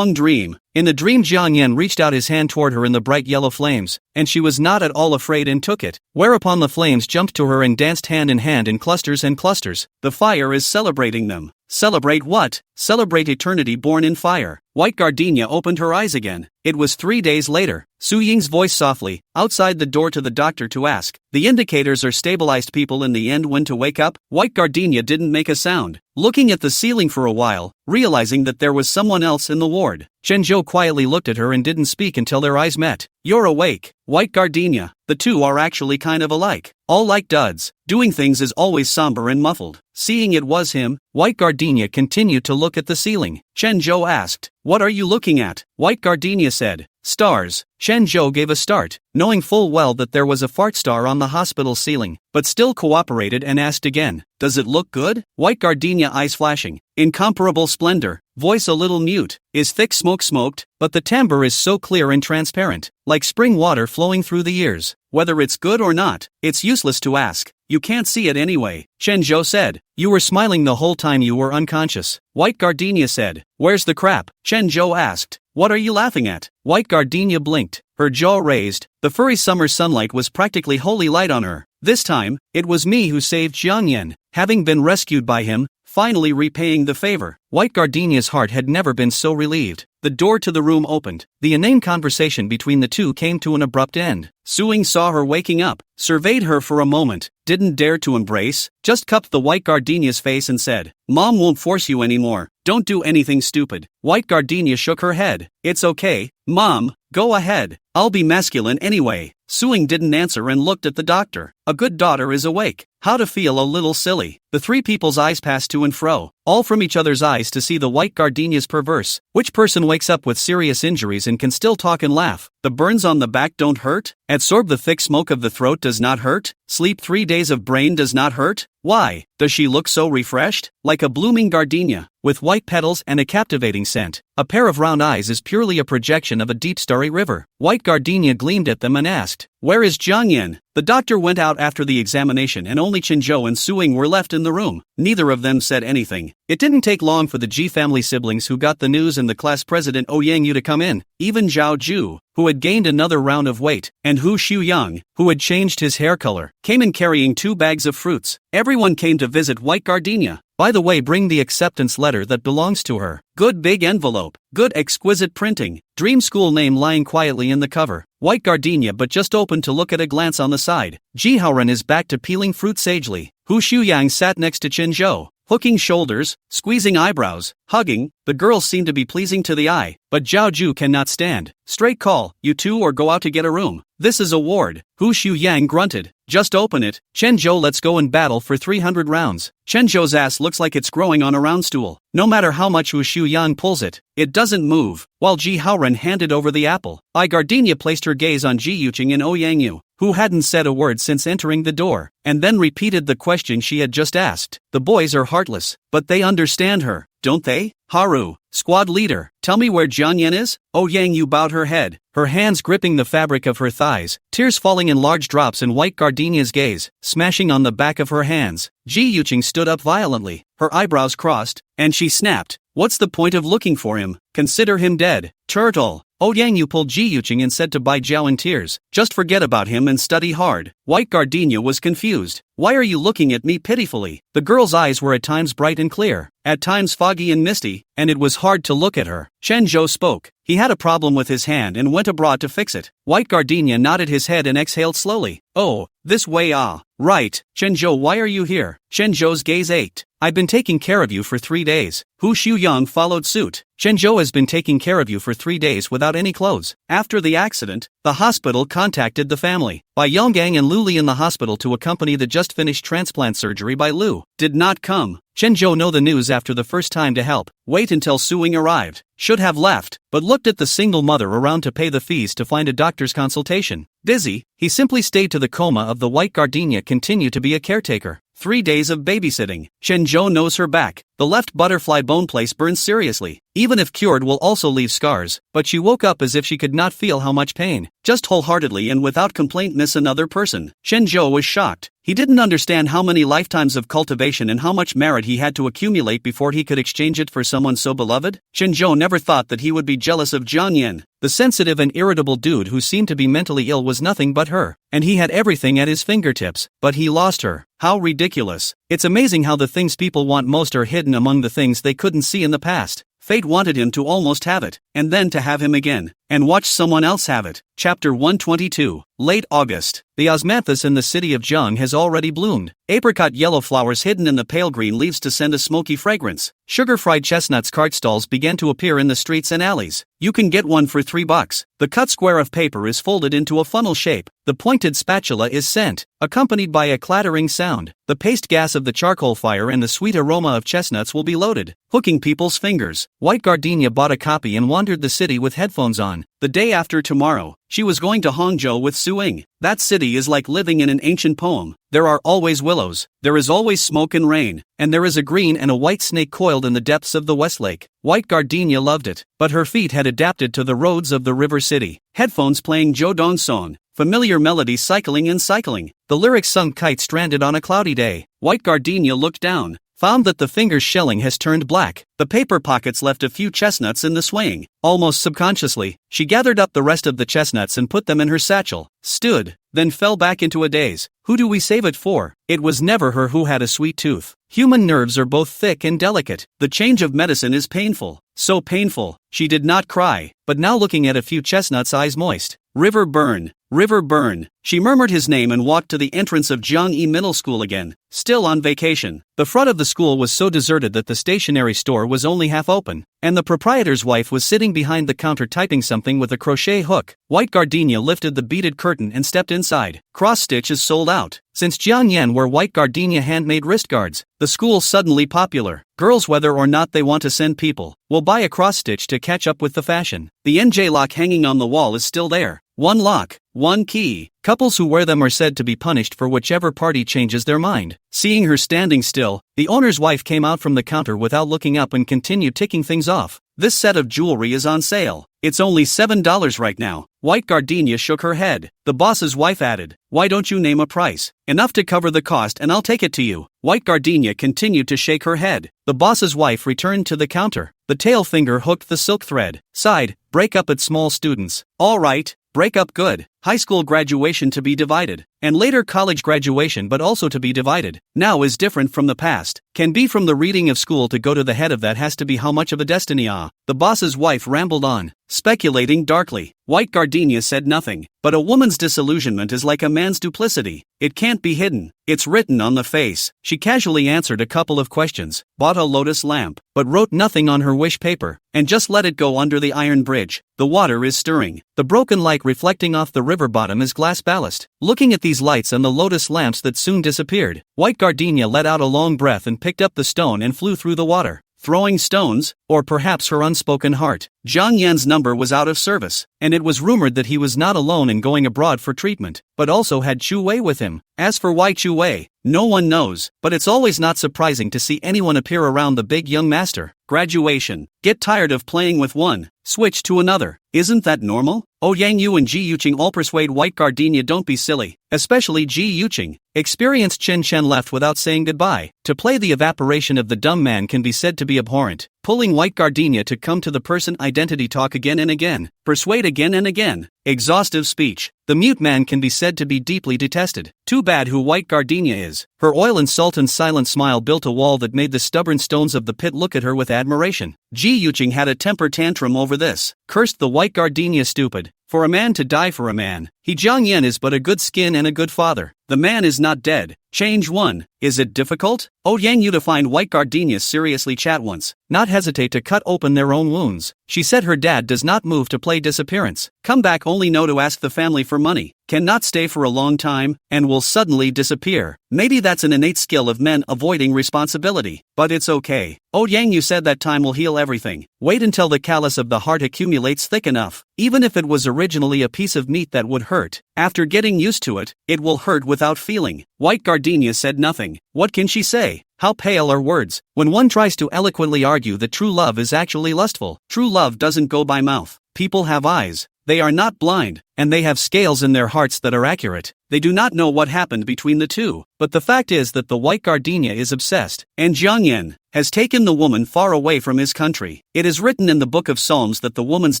dream. In the dream, Jiang Yan reached out his hand toward her in the bright yellow flames, and she was not at all afraid and took it, whereupon the flames jumped to her and danced hand in hand in clusters and clusters. The fire is celebrating them. Celebrate what? Celebrate eternity born in fire. White Gardenia opened her eyes again. It was 3 days later. Su Ying's voice softly, outside the door to the doctor to ask. The indicators are stabilized people in the end when to wake up? White Gardenia didn't make a sound, looking at the ceiling for a while, realizing that there was someone else in the ward. Chen Zhou quietly looked at her and didn't speak until their eyes met. You're awake, White Gardenia. The two are actually kind of alike. All like duds. Doing things is always somber and muffled. Seeing it was him, White Gardenia continued to look at the ceiling. Chen Zhou asked, "What are you looking at?" White Gardenia said, "Stars." Chen Zhou gave a start, knowing full well that there was a fart star on the hospital ceiling, but still cooperated and asked again, "Does it look good?" White Gardenia eyes flashing, incomparable splendor, voice a little mute, is thick smoke smoked, but the timbre is so clear and transparent, like spring water flowing through the ears. Whether it's good or not, it's useless to ask. You can't see it anyway, Chen Zhou said. You were smiling the whole time you were unconscious. White Gardenia said, "Where's the crap?" Chen Zhou asked, "What are you laughing at?" White Gardenia blinked, her jaw raised. The furry summer sunlight was practically holy light on her. This time, it was me who saved Jiang Yan, having been rescued by him, finally repaying the favor. White Gardenia's heart had never been so relieved. The door to the room opened. The inane conversation between the two came to an abrupt end. Suing saw her waking up, surveyed her for a moment, didn't dare to embrace, just cupped the White Gardenia's face and said, "Mom won't force you anymore. Don't do anything stupid." White Gardenia shook her head. "It's okay, Mom, go ahead. I'll be masculine anyway." Suing didn't answer and looked at the doctor. A good daughter is awake. How to feel a little silly. The three people's eyes passed to and fro, all from each other's eyes to see the White Gardenia's perverse. Which person wakes up with serious injuries and can still talk and laugh? The burns on the back don't hurt? Absorb the thick smoke of the throat does not hurt? Sleep 3 days of brain does not hurt? Why does she look so refreshed? Like a blooming gardenia, with white petals and a captivating scent. A pair of round eyes is purely a projection of a deep starry river. White Gardenia gleamed at them and asked, "Where is Jiang Yan?" The doctor went out after the examination and only Qinzhou and Suing were left in the room. Neither of them said anything. It didn't take long for the Ji family siblings who got the news and the class president Ouyang Yu to come in. Even Zhao Ju, who had gained another round of weight, and Hu Xiuyang, who had changed his hair color, came in carrying 2 bags of fruits. Everyone came to visit White Gardenia. By the way, bring the acceptance letter that belongs to her. Good big envelope. Good exquisite printing. Dream school name lying quietly in the cover. White Gardenia but just opened to look at a glance on the side. Ji Haoran is back to peeling fruit sagely. Hu Xiuyang sat next to Qinzhou. hooking shoulders, squeezing eyebrows, hugging. The girls seem to be pleasing to the eye, but Zhao Ju cannot stand. Straight call, you two, or go out to get a room. This is a ward. Hu Xiu Yang grunted. Just open it. Chen Zhou, let's go and battle for 300 rounds. Chen Zhou's ass looks like it's growing on a round stool. No matter how much Hu Xiu Yang pulls it, it doesn't move. While Ji Haoren handed over the apple, Gardenia placed her gaze on Ji Yuqing and Ouyangyu, who hadn't said a word since entering the door, and then repeated the question she had just asked. The boys are heartless, but they understand her, don't they? Haru, squad leader, tell me where Jian Yan is? Ouyangyu bowed her head, her hands gripping the fabric of her thighs, tears falling in large drops in White Gardenia's gaze, smashing on the back of her hands. Ji Yuqing stood up violently, her eyebrows crossed, and she snapped, what's the point of looking for him? Consider him dead. Turtle. Ouyangyu pulled Ji Yuqing and said to Bai Jiao in tears, just forget about him and study hard. White Gardenia was confused. Why are you looking at me pitifully? The girl's eyes were at times bright and clear, at times foggy and misty, and it was hard to look at her. Chen Zhou spoke. He had a problem with his hand and went abroad to fix it. White Gardenia nodded his head and exhaled slowly. Oh, this way, ah. Right. Chen Zhou, why are you here? Chen Zhou's gaze ached. I've been taking care of you for 3 days. Hu Xiu Yang followed suit. Chen Zhou has been taking care of you for 3 days without any clothes. After the accident, the hospital contacted the family. Bai Yonggang and Lu Li in the hospital to accompany the just finished transplant surgery by Lu did not come. Chen Zhou know the news after the first time to help. Wait until Suing arrived. Should have left, but looked at the single mother around to pay the fees to find a doctor's consultation. Dizzy, he simply stayed to the coma of the White Gardenia continue to be a caretaker. 3 days of babysitting. Chen Zhou knows her back. The left butterfly bone place burns seriously. Even if cured will also leave scars, but she woke up as if she could not feel how much pain. Just wholeheartedly and without complaint miss another person. Chen Zhou was shocked. He didn't understand how many lifetimes of cultivation and how much merit he had to accumulate before he could exchange it for someone so beloved. Chen Zhou never thought that he would be jealous of Jian Yan. The sensitive and irritable dude who seemed to be mentally ill was nothing but her, and he had everything at his fingertips, but he lost her. How ridiculous. It's amazing how the things people want most are hidden among the things they couldn't see in the past. Fate wanted him to almost have it, and then to have him again, and watch someone else have it. Chapter 122. Late August. The osmanthus in the city of Zheng has already bloomed. Apricot yellow flowers hidden in the pale green leaves to send a smoky fragrance. Sugar-fried chestnuts cart stalls began to appear in the streets and alleys. You can get one for $3. The cut square of paper is folded into a funnel shape. The pointed spatula is sent, accompanied by a clattering sound. The paste gas of the charcoal fire and the sweet aroma of chestnuts will be loaded, hooking people's fingers. White Gardenia bought a copy and wandered the city with headphones on. The day after tomorrow, she was going to Hangzhou with Suing. That city is like living in an ancient poem. There are always willows, there is always smoke and rain, and there is a green and a white snake coiled in the depths of the West Lake. White Gardenia loved it, but her feet had adapted to the roads of the river city. Headphones playing Zhou Dong song, familiar melody cycling and cycling. The lyrics sung kite stranded on a cloudy day. White Gardenia looked down, found that the finger's shelling has turned black. The paper pockets left a few chestnuts in the swaying. Almost subconsciously, she gathered up the rest of the chestnuts and put them in her satchel, stood, then fell back into a daze. Who do we save it for? It was never her who had a sweet tooth. Human nerves are both thick and delicate. The change of medicine is painful. So painful, she did not cry, but now looking at a few chestnuts, eyes moist. River burn. River burn. She murmured his name and walked to the entrance of Zhangyi Middle School again, still on vacation. The front of the school was so deserted that the stationery store was only half open, and the proprietor's wife was sitting behind the counter typing something with a crochet hook. White Gardenia lifted the beaded curtain and stepped inside. Cross-stitch is sold out. Since Jian Yan wore White Gardenia handmade wrist guards, the school's suddenly popular. Girls, whether or not they want to send people, will buy a cross-stitch to catch up with the fashion. The NJ lock hanging on the wall is still there. One lock, one key. Couples who wear them are said to be punished for whichever party changes their mind. Seeing her standing still, the owner's wife came out from the counter without looking up and continued ticking things off. This set of jewelry is on sale. It's only $7 right now. White Gardenia shook her head. The boss's wife added, why don't you name a price? Enough to cover the cost and I'll take it to you. White Gardenia continued to shake her head. The boss's wife returned to the counter. The tail finger hooked the silk thread. Sighed, break up at small students. All right. Break up good. high school graduation to be divided, and later college graduation but also to be divided. Now is different from the past. Can be from the reading of school to go to the head of that has to be how much of a destiny. The boss's wife rambled on, speculating darkly. White Gardenia said nothing, but a woman's disillusionment is like a man's duplicity. It can't be hidden. It's written on the face. She casually answered a couple of questions, bought a lotus lamp, but wrote nothing on her wish paper, and just let it go under the iron bridge. The water is stirring. The broken light reflecting off the river bottom is glass ballast. Looking at these lights and the lotus lamps that soon disappeared, White Gardenia let out a long breath and picked up the stone and flew through the water. Throwing stones, or perhaps her unspoken heart. Jiang Yan's number was out of service, and it was rumored that he was not alone in going abroad for treatment, but also had Chu Wei with him. As for why Chu Wei, no one knows, but it's always not surprising to see anyone appear around the big young master. Graduation. Get tired of playing with one, switch to another. Isn't that normal? Oh, Yang Yu and Ji Yuqing all persuade White Gardenia don't be silly, especially Ji Yuqing. Experienced Chen Chen left without saying goodbye. To play the evaporation of the dumb man can be said to be abhorrent. Pulling White Gardenia to come to the person identity talk again and again, persuade again and again. Exhaustive speech. The mute man can be said to be deeply detested. Too bad who White Gardenia is. Her oil and salt and silent smile built a wall that made the stubborn stones of the pit look at her with admiration. Ji Yuqing had a temper tantrum over this. Cursed the White Gardenia stupid. For a man to die for a man. He Jiang Yan is but a good skin and a good father. The man is not dead. Change 1. Is it difficult? Oh, Yang Yu to find White Gardenia seriously chat once. Not hesitate to cut open their own wounds. She said her dad does not move to play disappearance. Come back only know to ask the family for money. Cannot stay for a long time, and will suddenly disappear. Maybe that's an innate skill of men avoiding responsibility. But it's okay. Oh, Yang Yu said that time will heal everything. Wait until the callus of the heart accumulates thick enough. Even if it was originally a piece of meat that would hurt, after getting used to it, it will hurt without feeling. White Gardenia said nothing. What can she say? How pale are words, when one tries to eloquently argue that true love is actually lustful. True love doesn't go by mouth. People have eyes. They are not blind, and they have scales in their hearts that are accurate. They do not know what happened between the two, but the fact is that the White Gardenia is obsessed, and Jiang Yan has taken the woman far away from his country. It is written in the Book of Psalms that the woman's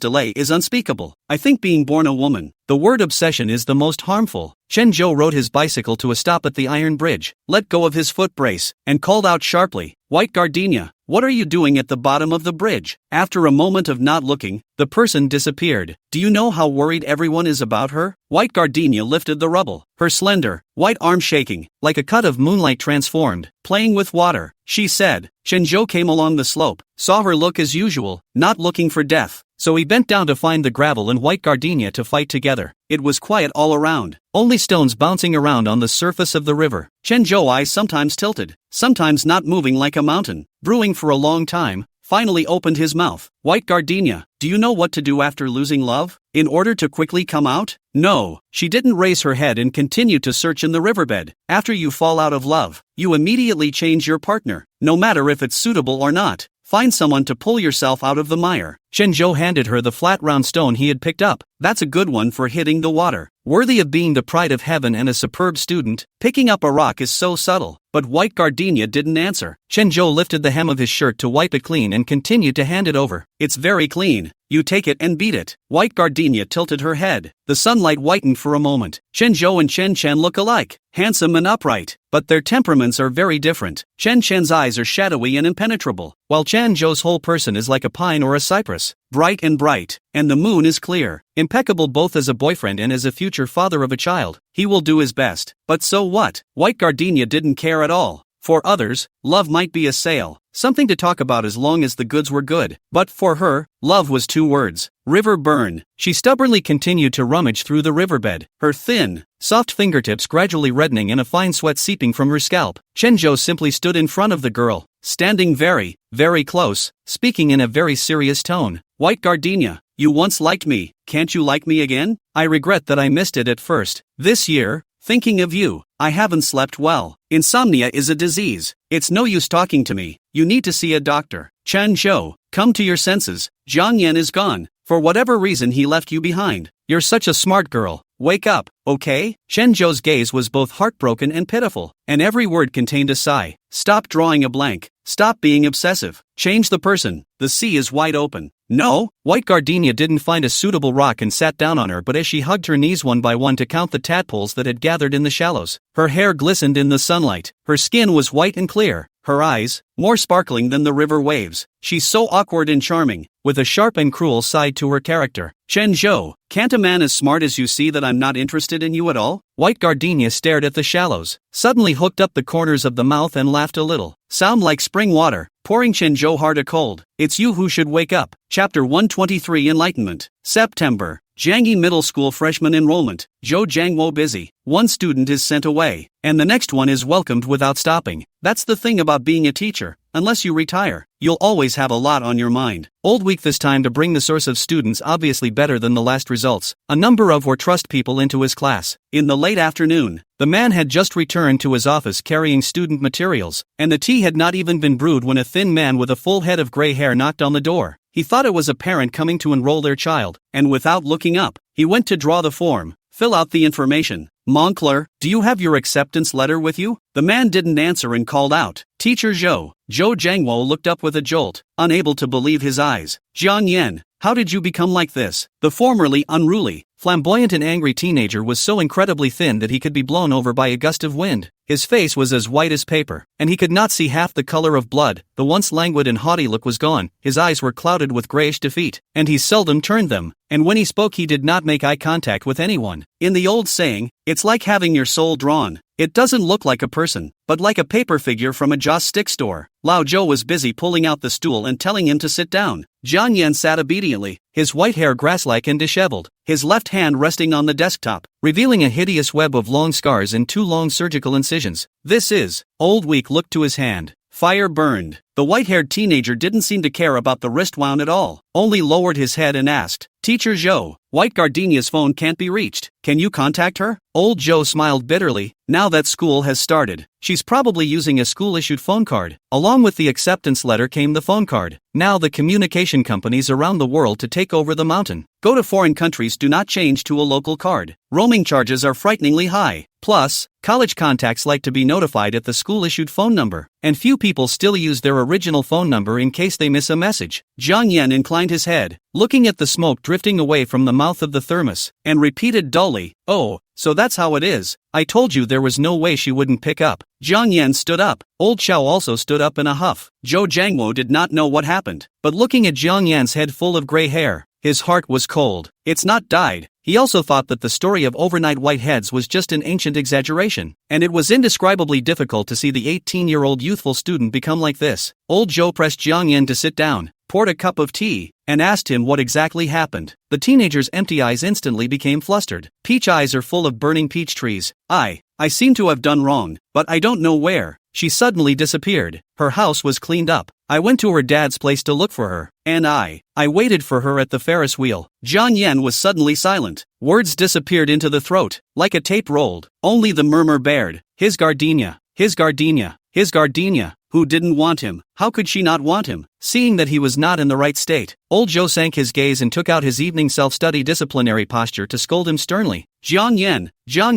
delay is unspeakable. I think being born a woman, the word obsession is the most harmful. Chen Zhou rode his bicycle to a stop at the iron bridge, let go of his foot brace, and called out sharply, White Gardenia, what are you doing at the bottom of the bridge? After a moment of not looking, the person disappeared. Do you know how worried everyone is about her? White Gardenia lifted the rubble, her slender, white arm shaking, like a cut of moonlight transformed, playing with water. She said. Shenzhou came along the slope, saw her look as usual, not looking for death. So he bent down to find the gravel and White Gardenia to fight together. It was quiet all around, only stones bouncing around on the surface of the river. Shenzhou's eyes sometimes tilted, sometimes not moving like a mountain, brewing for a long time, finally opened his mouth. White Gardenia, do you know what to do after losing love? In order to quickly come out? No. She didn't raise her head and continued to search in the riverbed. After you fall out of love, you immediately change your partner, no matter if it's suitable or not. Find someone to pull yourself out of the mire. Shenzhou handed her the flat round stone he had picked up. That's a good one for hitting the water. Worthy of being the pride of heaven and a superb student, picking up a rock is so subtle. But White Gardenia didn't answer. Shenzhou lifted the hem of his shirt to wipe it clean and continued to hand it over. It's very clean. You take it and beat it. White Gardenia tilted her head. The sunlight whitened for a moment. Shenzhou and Chen Chen look alike, handsome and upright, but their temperaments are very different. Chen Chen's eyes are shadowy and impenetrable, while Chen Zhou's whole person is like a pine or a cypress, bright, and the moon is clear. Impeccable both as a boyfriend and as a future father of a child. He will do his best. But so what? White Gardenia didn't care at all. For others, love might be a sale, something to talk about as long as the goods were good. But for her, love was 2 words. River burn. She stubbornly continued to rummage through the riverbed, her thin, soft fingertips gradually reddening and a fine sweat seeping from her scalp. Shenzhou simply stood in front of the girl, standing very, very close, speaking in a very serious tone. White Gardenia, you once liked me, can't you like me again? I regret that I missed it at first. This year, thinking of you, I haven't slept well. Insomnia is a disease. It's no use talking to me. You need to see a doctor. Chen Zhou, come to your senses. Jiang Yan is gone. For whatever reason he left you behind. You're such a smart girl. Wake up, okay? Shenzhou's gaze was both heartbroken and pitiful, and every word contained a sigh. Stop drawing a blank. Stop being obsessive. Change the person. The sea is wide open. No, White Gardenia didn't find a suitable rock and sat down on her, but as she hugged her knees one by one to count the tadpoles that had gathered in the shallows, her hair glistened in the sunlight, her skin was white and clear, her eyes, more sparkling than the river waves. She's so awkward and charming, with a sharp and cruel side to her character. Chen Zhou, can't a man as smart as you see that I'm not interested in you at all? White Gardenia stared at the shallows, suddenly hooked up the corners of the mouth and laughed a little. Sound like spring water, pouring Chen Zhou hard a cold. It's you who should wake up. Chapter 123 Enlightenment. September. Jiangyi Middle School freshman enrollment. Zhou Jiangwo busy. One student is sent away, and the next one is welcomed without stopping. That's the thing about being a teacher. Unless you retire, you'll always have a lot on your mind. Old week this time to bring the source of students obviously better than the last results. A number of were trust people into his class. In the late afternoon, the man had just returned to his office carrying student materials, and the tea had not even been brewed when a thin man with a full head of gray hair knocked on the door. He thought it was a parent coming to enroll their child, and without looking up, he went to draw the form, fill out the information. Moncler, do you have your acceptance letter with you? The man didn't answer and called out, Teacher Zhou. Zhou Jiangwo looked up with a jolt, unable to believe his eyes. Jiang Yan, how did you become like this? The formerly unruly, flamboyant and angry teenager was so incredibly thin that he could be blown over by a gust of wind. His face was as white as paper, and he could not see half the color of blood. The once languid and haughty look was gone, his eyes were clouded with grayish defeat, and he seldom turned them, and when he spoke he did not make eye contact with anyone. In the old saying, it's like having your soul drawn. It doesn't look like a person, but like a paper figure from a joss stick store. Lao Zhou was busy pulling out the stool and telling him to sit down. Jiang Yan sat obediently, his white hair grass-like and disheveled, his left hand resting on the desktop, revealing a hideous web of long scars and 2 long surgical incisions. This is. Old Week looked to his hand. Fire burned. The white-haired teenager didn't seem to care about the wrist wound at all, only lowered his head and asked, Teacher Zhou, White Gardenia's phone can't be reached. Can you contact her? Old Zhou smiled bitterly. Now that school has started, she's probably using a school-issued phone card. Along with the acceptance letter came the phone card. Now the communication companies around the world to take over the mountain. Go to foreign countries, do not change to a local card. Roaming charges are frighteningly high. Plus, college contacts like to be notified at the school-issued phone number, and few people still use their original phone number in case they miss a message. Jiang Yan inclined his head, looking at the smoke drifting away from the mouth of the thermos, and repeated dully, Oh, so that's how it is. I told you there was no way she wouldn't pick up. Jiang Yan stood up. Old Xiao also stood up in a huff. Zhou Jiangwo did not know what happened, but looking at Jiang Yan's head full of gray hair, his heart was cold. It's not died. He also thought that the story of overnight white heads was just an ancient exaggeration, and it was indescribably difficult to see the 18-year-old youthful student become like this. Old Zhou pressed Jiang Yan to sit down, poured a cup of tea, and asked him what exactly happened. The teenager's empty eyes instantly became flustered. Peach eyes are full of burning peach trees. I seem to have done wrong, but I don't know where. She suddenly disappeared. Her house was cleaned up. I went to her dad's place to look for her, and I waited for her at the Ferris wheel. Jiang Yan was suddenly silent. Words disappeared into the throat, like a tape rolled. Only the murmur bared. His gardenia, his gardenia, his gardenia. Who didn't want him? How could she not want him? Seeing that he was not in the right state, Old Zhou sank his gaze and took out his evening self-study disciplinary posture to scold him sternly. Jiang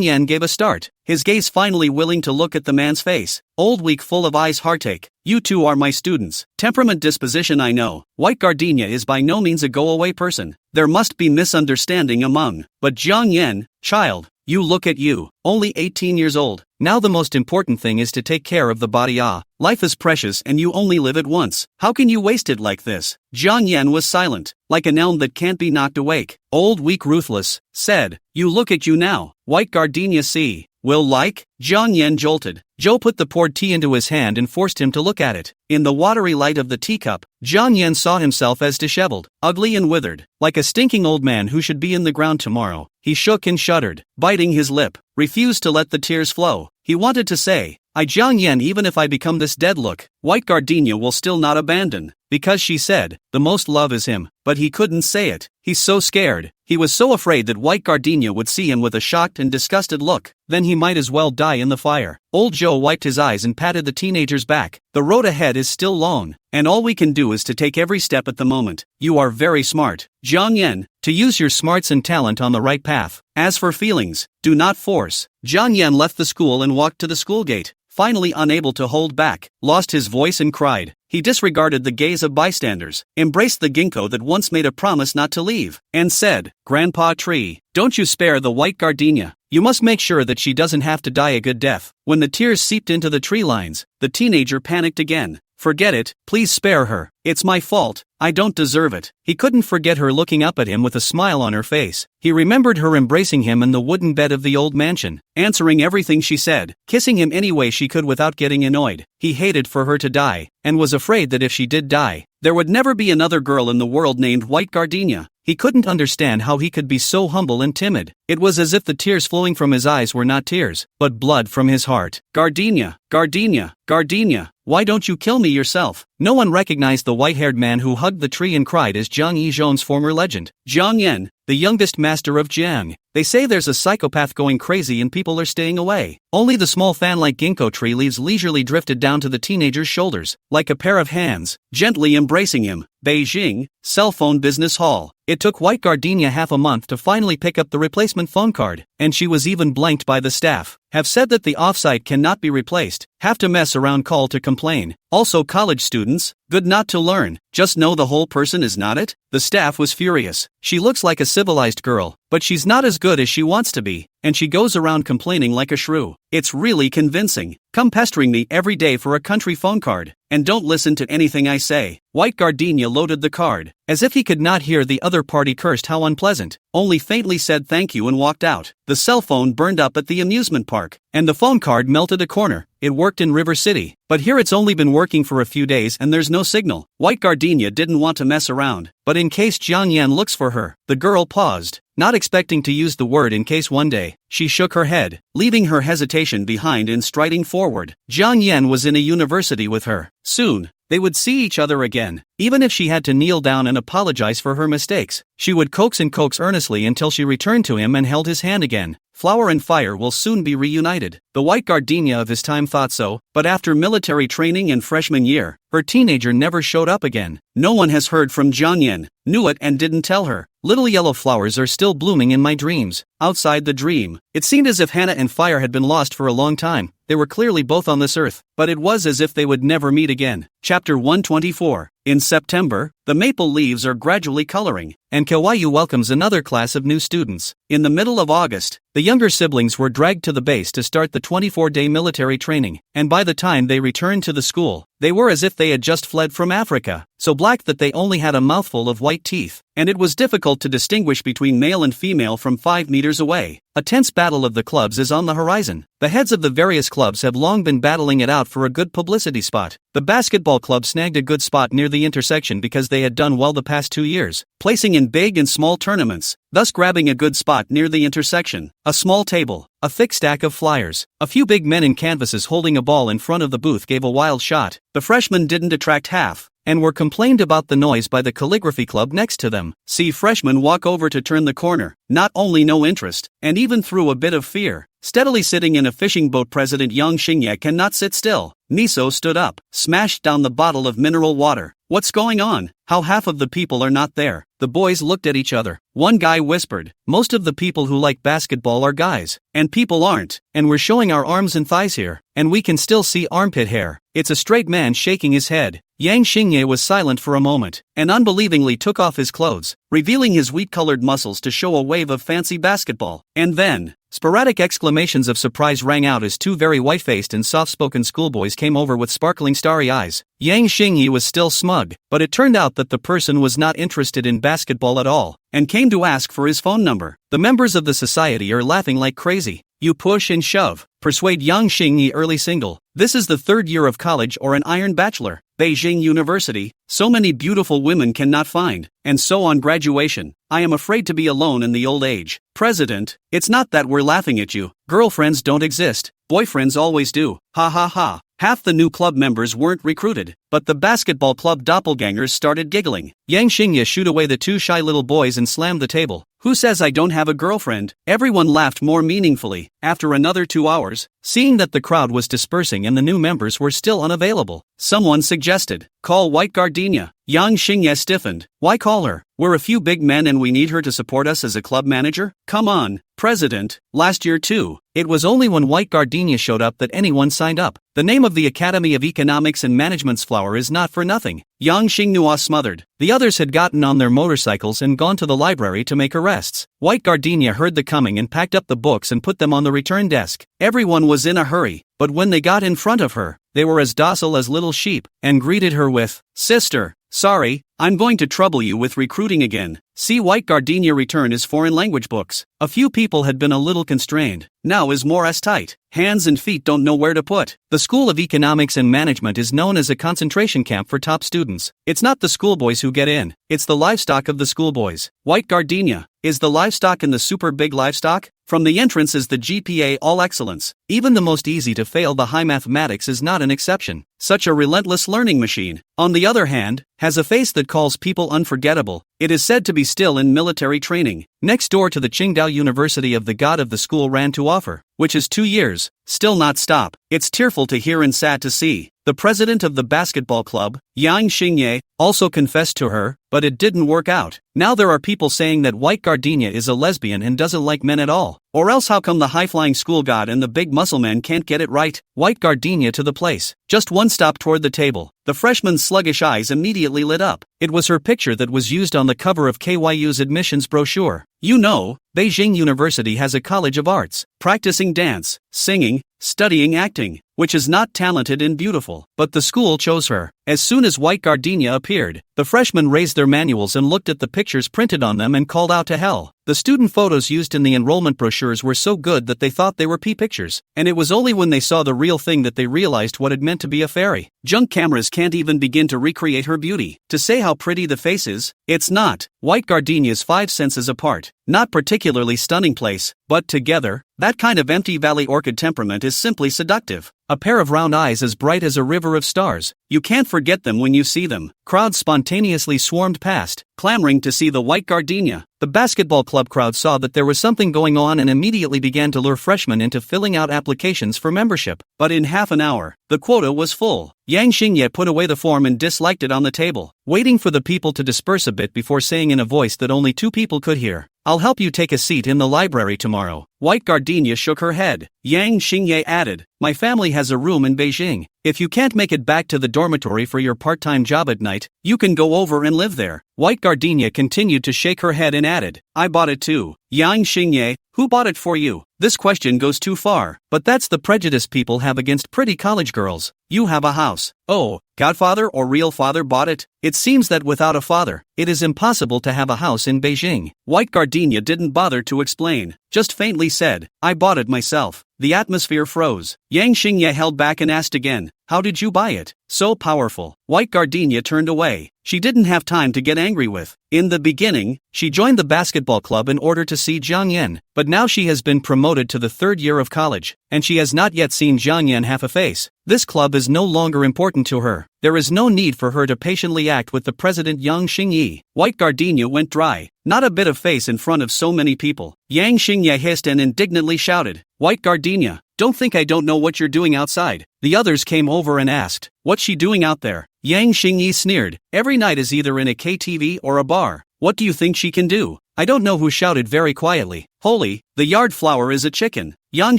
Yan gave a start, his gaze finally willing to look at the man's face. Old Week full of eyes heartache. You two are my students. Temperament disposition I know. White Gardenia is by no means a go-away person. There must be misunderstanding among. But Jiang Yan, child, you look at you, only 18 years old. Now the most important thing is to take care of the body. Life is precious and you only live it once. How can you waste it like this? Jiang Yan was silent, like an elm that can't be knocked awake. Old Week ruthless, said, You look at you now. White Gardenia see. Will like? Jiang Yan jolted. Zhou put the poured tea into his hand and forced him to look at it. In the watery light of the teacup, Jiang Yan saw himself as disheveled, ugly and withered, like a stinking old man who should be in the ground tomorrow. He shook and shuddered, biting his lip, refused to let the tears flow. He wanted to say, I Jiang Yan, even if I become this dead look, White Gardenia will still not abandon. Because she said, the most love is him, but he couldn't say it. He's so scared. He was so afraid that White Gardenia would see him with a shocked and disgusted look. Then he might as well die in the fire. Old Zhou wiped his eyes and patted the teenager's back. The road ahead is still long, and all we can do is to take every step at the moment. You are very smart, Jiang Yan, to use your smarts and talent on the right path. As for feelings, do not force. Jiang Yan left the school and walked to the school gate. finally unable to hold back, lost his voice and cried. He disregarded the gaze of bystanders, embraced the ginkgo that once made a promise not to leave, and said, "Grandpa Tree, don't you spare the white gardenia. You must make sure that she doesn't have to die a good death." When the tears seeped into the tree lines, the teenager panicked again. "Forget it, please spare her. It's my fault, I don't deserve it." He couldn't forget her looking up at him with a smile on her face. He remembered her embracing him in the wooden bed of the old mansion, answering everything she said, kissing him any way she could without getting annoyed. He hated for her to die, and was afraid that if she did die, there would never be another girl in the world named White Gardenia. He couldn't understand how he could be so humble and timid. It was as if the tears flowing from his eyes were not tears, but blood from his heart. "Gardenia, Gardenia, Gardenia, why don't you kill me yourself?" No one recognized the white-haired man who hugged the tree and cried as Jiang Yizhong's former legend. Jiang Yan, the youngest master of Jiang. They say there's a psychopath going crazy and people are staying away. Only the small fan-like ginkgo tree leaves leisurely drifted down to the teenager's shoulders, like a pair of hands, gently embracing him. Beijing, Cell Phone Business Hall. It took White Gardenia half a month to finally pick up the replacement phone card, and she was even blanked by the staff. Have said that the offsite cannot be replaced, have to mess around, call to complain. Also college students, good not to learn, just know the whole person is not it? The staff was furious. She looks like a civilized girl, but she's not as good as she wants to be, and she goes around complaining like a shrew. It's really convincing. Come pestering me every day for a country phone card, and don't listen to anything I say. White Gardenia loaded the card. As if he could not hear, the other party cursed how unpleasant, only faintly said thank you and walked out. The cell phone burned up at the amusement park, and the phone card melted a corner. It worked in River City, but here it's only been working for a few days and there's no signal. White Gardenia didn't want to mess around, but in case Jiang Yan looks for her, the girl paused, not expecting to use the word in case one day. She shook her head, leaving her hesitation behind and striding forward. Jiang Yan was in a university with her. Soon, they would see each other again. Even if she had to kneel down and apologize for her mistakes, she would coax and coax earnestly until she returned to him and held his hand again. Flower and Fire will soon be reunited. The White Gardenia of his time thought so, but after military training and freshman year, her teenager never showed up again. No one has heard from Jiang Yan, knew it and didn't tell her. Little yellow flowers are still blooming in my dreams. Outside the dream, it seemed as if Hannah and Fire had been lost for a long time. They were clearly both on this earth, but it was as if they would never meet again. Chapter 124. In September, the maple leaves are gradually coloring, and Kawaii welcomes another class of new students. In the middle of August, the younger siblings were dragged to the base to start the 24-day military training, and by the time they returned to the school, they were as if they had just fled from Africa, so black that they only had a mouthful of white teeth, and it was difficult to distinguish between male and female from 5 meters away. A tense battle of the clubs is on the horizon. The heads of the various clubs have long been battling it out for a good publicity spot. The basketball club snagged a good spot near the intersection because they had done well the past 2 years, placing in big and small tournaments, thus grabbing a good spot near the intersection. A small table, a thick stack of flyers, a few big men in canvases holding a ball in front of the booth gave a wild shot. The freshmen didn't attract half, and were complained about the noise by the calligraphy club next to them. See freshmen walk over to turn the corner, not only no interest, and even through a bit of fear. Steadily sitting in a fishing boat, President Yang Xingye cannot sit still. Miso stood up, smashed down the bottle of mineral water. What's going on? How half of the people are not there? The boys looked at each other. One guy whispered, most of the people who like basketball are guys, and people aren't, and we're showing our arms and thighs here, and we can still see armpit hair. It's a straight man shaking his head. Yang Xingye was silent for a moment, and unbelievingly took off his clothes, revealing his wheat-colored muscles to show a wave of fancy basketball. And then, sporadic exclamations of surprise rang out as 2 very white-faced and soft-spoken schoolboys came over with sparkling starry eyes. Yang Xingye was still smug, but it turned out that the person was not interested in basketball at all, and came to ask for his phone number. The members of the society are laughing like crazy. You push and shove, persuade Yang Xingye early single. This is the 3rd year of college or an iron bachelor. Beijing University, so many beautiful women cannot find, and so on graduation. I am afraid to be alone in the old age. President, it's not that we're laughing at you. Girlfriends don't exist. Boyfriends always do. Ha ha ha. Half the new club members weren't recruited, but the basketball club doppelgangers started giggling. Yang Xingye shooed away the 2 shy little boys and slammed the table. Who says I don't have a girlfriend? Everyone laughed more meaningfully. After another 2 hours, seeing that the crowd was dispersing and the new members were still unavailable, someone suggested, call White Gardenia. Yang Xingye stiffened. Why call her? We're a few big men and we need her to support us as a club manager? Come on, president, last year too. It was only when White Gardenia showed up that anyone signed up. The name of the Academy of Economics and Management's flower is not for nothing. Yang Xinghua smothered. The others had gotten on their motorcycles and gone to the library to make arrests. White Gardenia heard the coming and packed up the books and put them on the return desk. Everyone was in a hurry, but when they got in front of her, they were as docile as little sheep, and greeted her with, "Sister, sorry, I'm going to trouble you with recruiting again." See, White Gardenia return his foreign language books. A few people had been a little constrained. Now is more as tight. Hands and feet don't know where to put. The School of Economics and Management is known as a concentration camp for top students. It's not the schoolboys who get in, it's the livestock of the schoolboys. White Gardenia, is the livestock in the super big livestock? From the entrance is the GPA all excellence. Even the most easy to fail the high mathematics is not an exception. Such a relentless learning machine, on the other hand, has a face that calls people unforgettable. It is said to be still in military training. Next door to the Qingdao University of the god of the school ran to offer, which is 2 years, still not stop. It's tearful to hear and sad to see. The president of the basketball club, Yang Xingye, also confessed to her, but it didn't work out. Now there are people saying that White Gardenia is a lesbian and doesn't like men at all. Or else how come the high-flying school god and the big muscle man can't get it right? White Gardenia to the place. Just one stop toward the table. The freshman's sluggish eyes immediately lit up. It was her picture that was used on the cover of KYU's admissions brochure. You know, Beijing University has a college of arts, practicing dance, singing, studying acting, which is not talented and beautiful, but the school chose her. As soon as White Gardenia appeared, the freshmen raised their manuals and looked at the pictures printed on them and called out to hell. The student photos used in the enrollment brochures were so good that they thought they were pictures, and it was only when they saw the real thing that they realized what it meant to be a fairy. Junk cameras can't even begin to recreate her beauty. To say how pretty the face is, it's not. White Gardenia's 5 senses apart. Not particularly stunning place, but together, that kind of empty valley orchid temperament is simply seductive. A pair of round eyes as bright as a river of stars. You can't forget them when you see them. Crowds spontaneously swarmed past, clamoring to see the White Gardenia. The basketball club crowd saw that there was something going on and immediately began to lure freshmen into filling out applications for membership. But in half an hour, the quota was full. Yang Xingye put away the form and disliked it on the table, waiting for the people to disperse a bit before saying in a voice that only 2 people could hear, "I'll help you take a seat in the library tomorrow." White Gardenia shook her head. Yang Xingye added, "My family has a room in Beijing. If you can't make it back to the dormitory for your part-time job at night, you can go over and live there." White Gardenia continued to shake her head and added, "I bought it too." Yang Xingye, who bought it for you? This question goes too far, but that's the prejudice people have against pretty college girls. You have a house. Oh, godfather or real father bought it? It seems that without a father, it is impossible to have a house in Beijing. White Gardenia didn't bother to explain, just faintly said, "I bought it myself." The atmosphere froze. Yang Xingye held back and asked again, "How did you buy it?" So powerful. White Gardenia turned away. She didn't have time to get angry with. In the beginning, she joined the basketball club in order to see Jiang Yan, but now she has been promoted to the 3rd year of college, and she has not yet seen Jiang Yan half a face. This club is no longer important to her. There is no need for her to patiently act with the president Yang Xingyi. White Gardenia went dry. Not a bit of face in front of so many people. Yang Xingye hissed and indignantly shouted, "White Gardenia, don't think I don't know what you're doing outside." The others came over and asked, "What's she doing out there?" Yang Xingyi sneered, "Every night is either in a KTV or a bar. What do you think she can do?" I don't know who shouted very quietly, "Holy, the yard flower is a chicken." Yang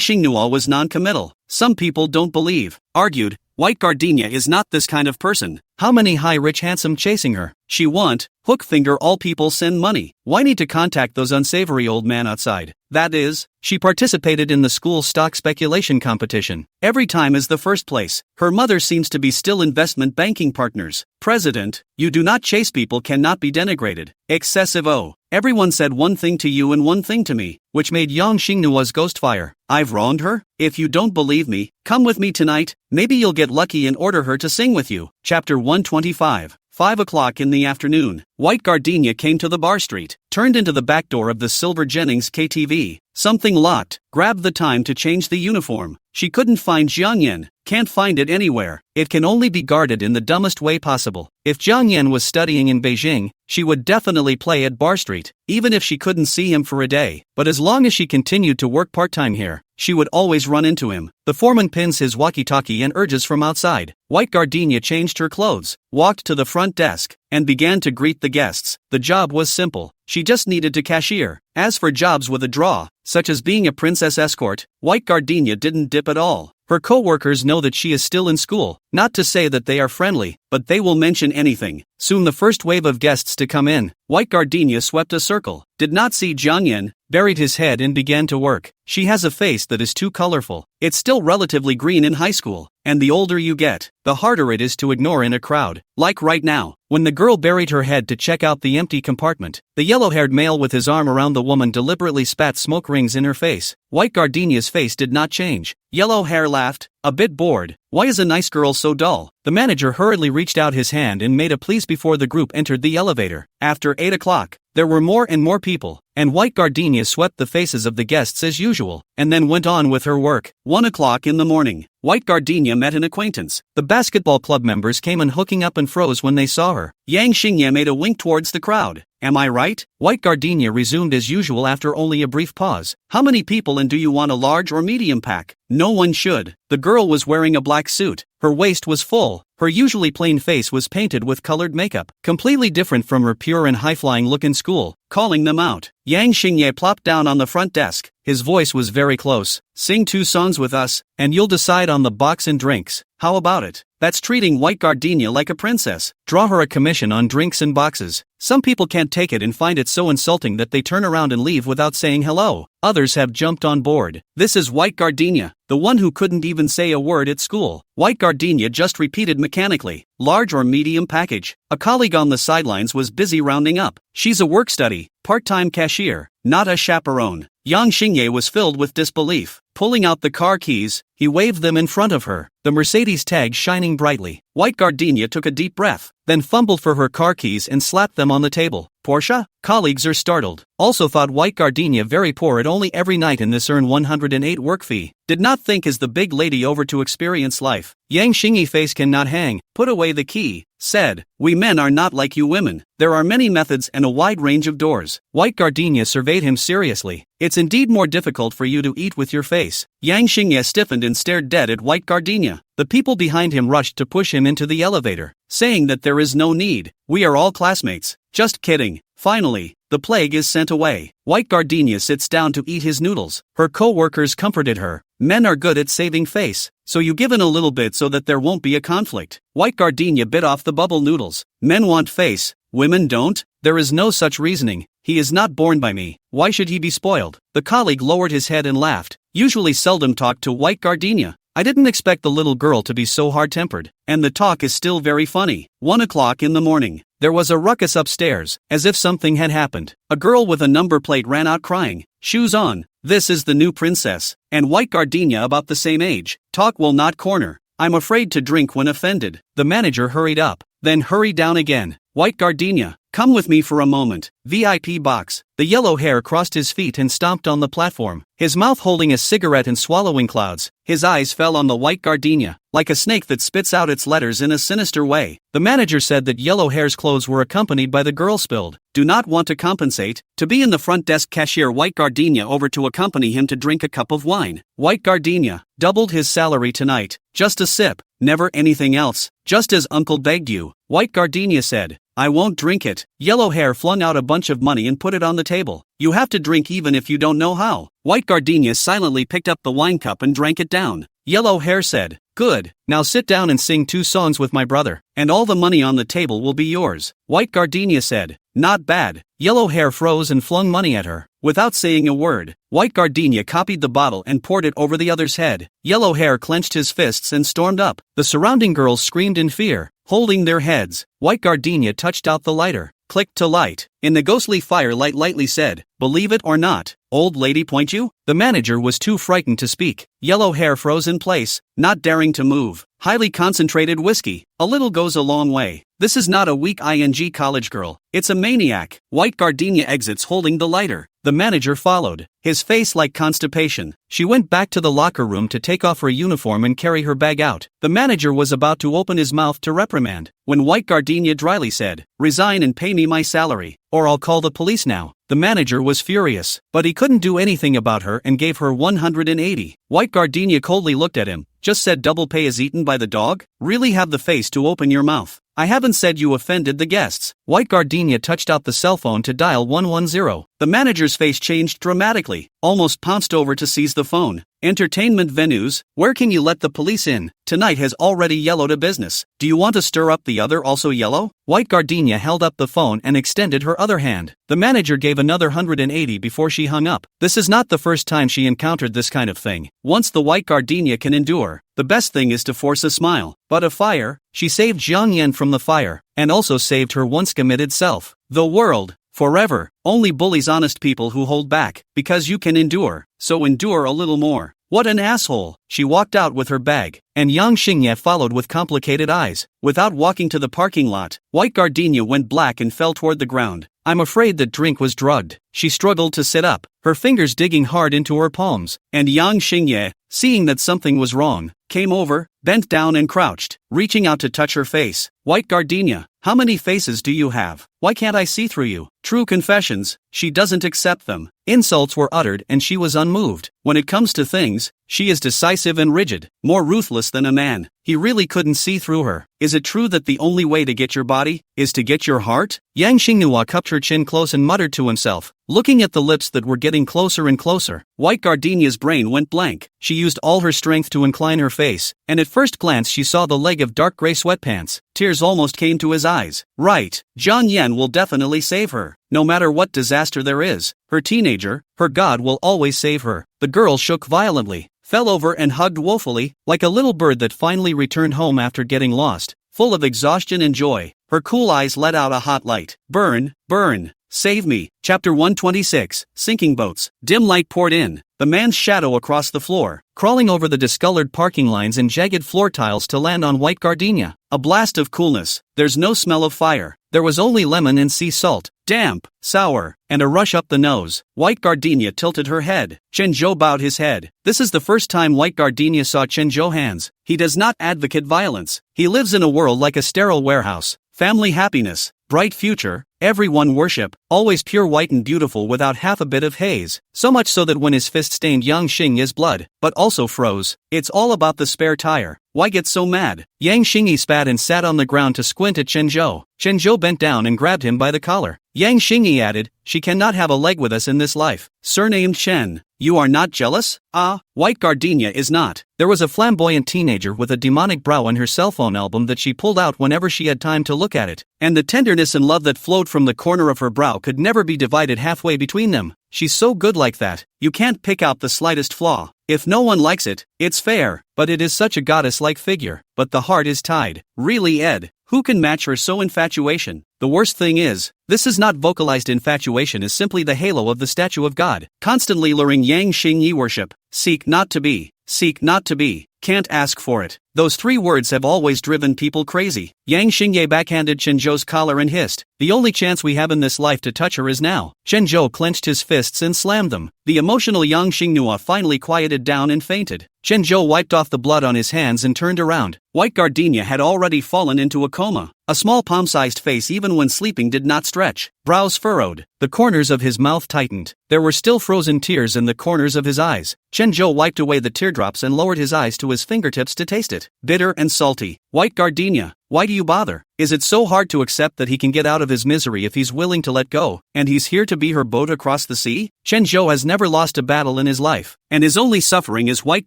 Xinghua was non-committal. Some people don't believe, argued, White Gardenia is not this kind of person. How many high rich handsome chasing her? She want, hook finger all people send money. Why need to contact those unsavory old man outside? That is, she participated in the school stock speculation competition. Every time is the first place. Her mother seems to be still investment banking partners. President, you do not chase people cannot be denigrated. Excessive oh. Everyone said one thing to you and one thing to me, which made Yang Xinghua's ghost fire. I've wronged her? If you don't believe me, come with me tonight, maybe you'll get lucky and order her to sing with you. Chapter 125. 5 o'clock in the afternoon, White Gardenia came to the bar street, turned into the back door of the Silver Jennings KTV. Something locked, grabbed the time to change the uniform. She couldn't find Jiang Yan. Can't find it anywhere. It can only be guarded in the dumbest way possible. If Jiang Yan was studying in Beijing, she would definitely play at Bar Street, even if she couldn't see him for a day. But as long as she continued to work part-time here, she would always run into him. The foreman pins his walkie-talkie and urges from outside. White Gardenia changed her clothes, walked to the front desk, and began to greet the guests. The job was simple. She just needed to cashier. As for jobs with a draw, such as being a princess escort, White Gardenia didn't dip at all. Her co-workers know that she is still in school, not to say that they are friendly, but they will mention anything. Soon the first wave of guests to come in, White Gardenia swept a circle, did not see Jiang Yan, buried his head and began to work. She has a face that is too colorful. It's still relatively green in high school, and the older you get, the harder it is to ignore in a crowd. Like right now, when the girl buried her head to check out the empty compartment, the yellow-haired male with his arm around the woman deliberately spat smoke rings in her face. White Gardenia's face did not change. Yellow hair laughed, a bit bored. Why is a nice girl so dull? The manager hurriedly reached out his hand and made a please before the group entered the elevator. After 8 o'clock, there were more and more people, and White Gardenia swept the faces of the guests as usual, and then went on with her work. 1 o'clock in the morning, White Gardenia met an acquaintance. The basketball club members came and hooking up and froze when they saw her. Yang Xingye made a wink towards the crowd. Am I right? White Gardenia resumed as usual after only a brief pause. How many people and do you want a large or medium pack? No one should. The girl was wearing a black suit. Her waist was full. Her usually plain face was painted with colored makeup, completely different from her pure and high-flying look in school. Calling them out, Yang Xingye plopped down on the front desk. His voice was very close. Sing 2 songs with us, and you'll decide on the box and drinks. How about it? That's treating White Gardenia like a princess. Draw her a commission on drinks and boxes. Some people can't take it and find it so insulting that they turn around and leave without saying hello. Others have jumped on board. This is White Gardenia, the one who couldn't even say a word at school. White Gardenia just repeated mechanically, large or medium package. A colleague on the sidelines was busy rounding up. She's a work-study, part-time cashier, not a chaperone. Yang Xingye was filled with disbelief. Pulling out the car keys, he waved them in front of her, the Mercedes tag shining brightly. White Gardenia took a deep breath, then fumbled for her car keys and slapped them on the table. Porsche? Colleagues are startled. Also thought White Gardenia very poor at only every night in this earn 108 work fee. Did not think is the big lady over to experience life. Yang Xingyi face cannot hang. Put away the key. Said, we men are not like you women. There are many methods and a wide range of doors. White Gardenia surveyed him seriously. It's indeed more difficult for you to eat with your face. Yang Xingye stiffened and stared dead at White Gardenia. The people behind him rushed to push him into the elevator, saying that there is no need. We are all classmates. Just kidding. Finally, the plague is sent away. White Gardenia sits down to eat his noodles. Her co-workers comforted her. Men are good at saving face, so you give in a little bit so that there won't be a conflict. White Gardenia bit off the bubble noodles. Men want face, women don't? There is no such reasoning. He is not born by me. Why should he be spoiled? The colleague lowered his head and laughed. Usually seldom talked to White Gardenia. I didn't expect the little girl to be so hard-tempered, and the talk is still very funny. 1 o'clock in the morning. There was a ruckus upstairs, as if something had happened. A girl with a number plate ran out crying. Shoes on. This is the new princess. And White Gardenia about the same age. Talk will not corner. I'm afraid to drink when offended. The manager hurried up, then hurried down again. White Gardenia, come with me for a moment. VIP box. The yellow hair crossed his feet and stomped on the platform, his mouth holding a cigarette and swallowing clouds. His eyes fell on the White Gardenia, like a snake that spits out its letters in a sinister way. The manager said that yellow hair's clothes were accompanied by the girl spilled. Do not want to compensate, to be in the front desk cashier. White Gardenia over to accompany him to drink a cup of wine. White Gardenia, doubled his salary tonight. Just a sip, never anything else, just as uncle begged you. White Gardenia said, I won't drink it. Yellow hair flung out a bunch of money and put it on the table. You have to drink even if you don't know how. White Gardenia silently picked up the wine cup and drank it down. Yellow hair said, good, now sit down and sing 2 songs with my brother, and all the money on the table will be yours. White Gardenia said, not bad. Yellow hair froze and flung money at her. Without saying a word, White Gardenia copied the bottle and poured it over the other's head. Yellow hair clenched his fists and stormed up. The surrounding girls screamed in fear, holding their heads. White Gardenia touched out the lighter, clicked to light. In the ghostly firelight lightly said, believe it or not, old lady point you? The manager was too frightened to speak. Yellow hair froze in place, not daring to move. Highly concentrated whiskey, a little goes a long way. This is not a weak ing college girl, it's a maniac. White gardenia exits holding the lighter. The manager followed, his face like constipation. She went back to the locker room to take off her uniform and carry her bag out. The manager was about to open his mouth to reprimand, when White Gardenia dryly said, "Resign and pay me my salary, or I'll call the police now." The manager was furious, but he couldn't do anything about her and gave her 180. White Gardenia coldly looked at him, just said double pay is eaten by the dog? Really have the face to open your mouth. I haven't said you offended the guests. White Gardenia touched out the cell phone to dial 110. The manager's face changed dramatically, almost pounced over to seize the phone. Entertainment venues, where can you let the police in? Tonight has already yellowed a business. Do you want to stir up the other also yellow? White Gardenia held up the phone and extended her other hand. The manager gave another 180 before she hung up. This is not the first time she encountered this kind of thing. Once the White Gardenia can endure, the best thing is to force a smile. But a fire, she saved Jiang Yan from the fire, and also saved her once committed self. The world, forever, only bullies honest people who hold back, because you can endure, so endure a little more. What an asshole! She walked out with her bag, and Yang Xingye followed with complicated eyes. Without walking to the parking lot, White Gardenia went black and fell toward the ground. I'm afraid that drink was drugged. She struggled to sit up, her fingers digging hard into her palms, and Yang Xingye, seeing that something was wrong, came over, bent down and crouched, reaching out to touch her face. White Gardenia, how many faces do you have? Why can't I see through you? True confessions, she doesn't accept them. Insults were uttered and she was unmoved. When it comes to things, she is decisive and rigid, more ruthless than a man. He really couldn't see through her. Is it true that the only way to get your body is to get your heart? Yang Xinghua cupped her chin close and muttered to himself, looking at the lips that were getting closer and closer. White Gardenia's brain went blank. She used all her strength to incline her face, and at first glance she saw the leg of dark gray sweatpants. Tears almost came to his eyes. Right, Jiang Yan will definitely save her. No matter what disaster there is, her teenager, her god will always save her. The girl shook violently, fell over and hugged woefully, like a little bird that finally returned home after getting lost. Full of exhaustion and joy, her cool eyes let out a hot light. Burn, burn, save me. Chapter 126, Sinking Boats. Dim light poured in, the man's shadow across the floor, crawling over the discolored parking lines and jagged floor tiles to land on White Gardenia. A blast of coolness. There's no smell of fire. There was only lemon and sea salt, damp, sour, and a rush up the nose. White Gardenia tilted her head. Chen Zhou bowed his head. This is the first time White Gardenia saw Chen Zhou hands. He does not advocate violence. He lives in a world like a sterile warehouse. Family happiness, bright future, everyone worship, always pure white and beautiful without half a bit of haze. So much so that when his fist stained Yang Xingye's blood, but also froze. It's all about the spare tire. Why get so mad? Yang Xingyi spat and sat on the ground to squint at Chen Zhou. Chen Zhou bent down and grabbed him by the collar. Yang Xingyi added, she cannot have a leg with us in this life. Surnamed Chen. You are not jealous? Ah, White Gardenia is not. There was a flamboyant teenager with a demonic brow on her cell phone album that she pulled out whenever she had time to look at it, and the tenderness and love that flowed from the corner of her brow could never be divided halfway between them. She's so good like that, you can't pick out the slightest flaw. If no one likes it, it's fair, but it is such a goddess-like figure. But the heart is tied. Really, Ed? Who can match her so infatuation? The worst thing is, this is not vocalized infatuation, is simply the halo of the statue of God, constantly luring Yang Xingyi worship. Seek not to be. Seek not to be. Can't ask for it. Those 3 words have always driven people crazy. Yang Xingye backhanded Chen Zhou's collar and hissed, the only chance we have in this life to touch her is now. Chen Zhou clenched his fists and slammed them. The emotional Yang Xinghua finally quieted down and fainted. Chen Zhou wiped off the blood on his hands and turned around. White Gardenia had already fallen into a coma. A small palm-sized face even when sleeping did not stretch. Brows furrowed. The corners of his mouth tightened. There were still frozen tears in the corners of his eyes. Chen Zhou wiped away the teardrops and lowered his eyes to his fingertips to taste it. Bitter and salty. White Gardenia, why do you bother? Is it so hard to accept that he can get out of his misery if he's willing to let go, and he's here to be her boat across the sea? Chen Zhou has never lost a battle in his life, and his only suffering is White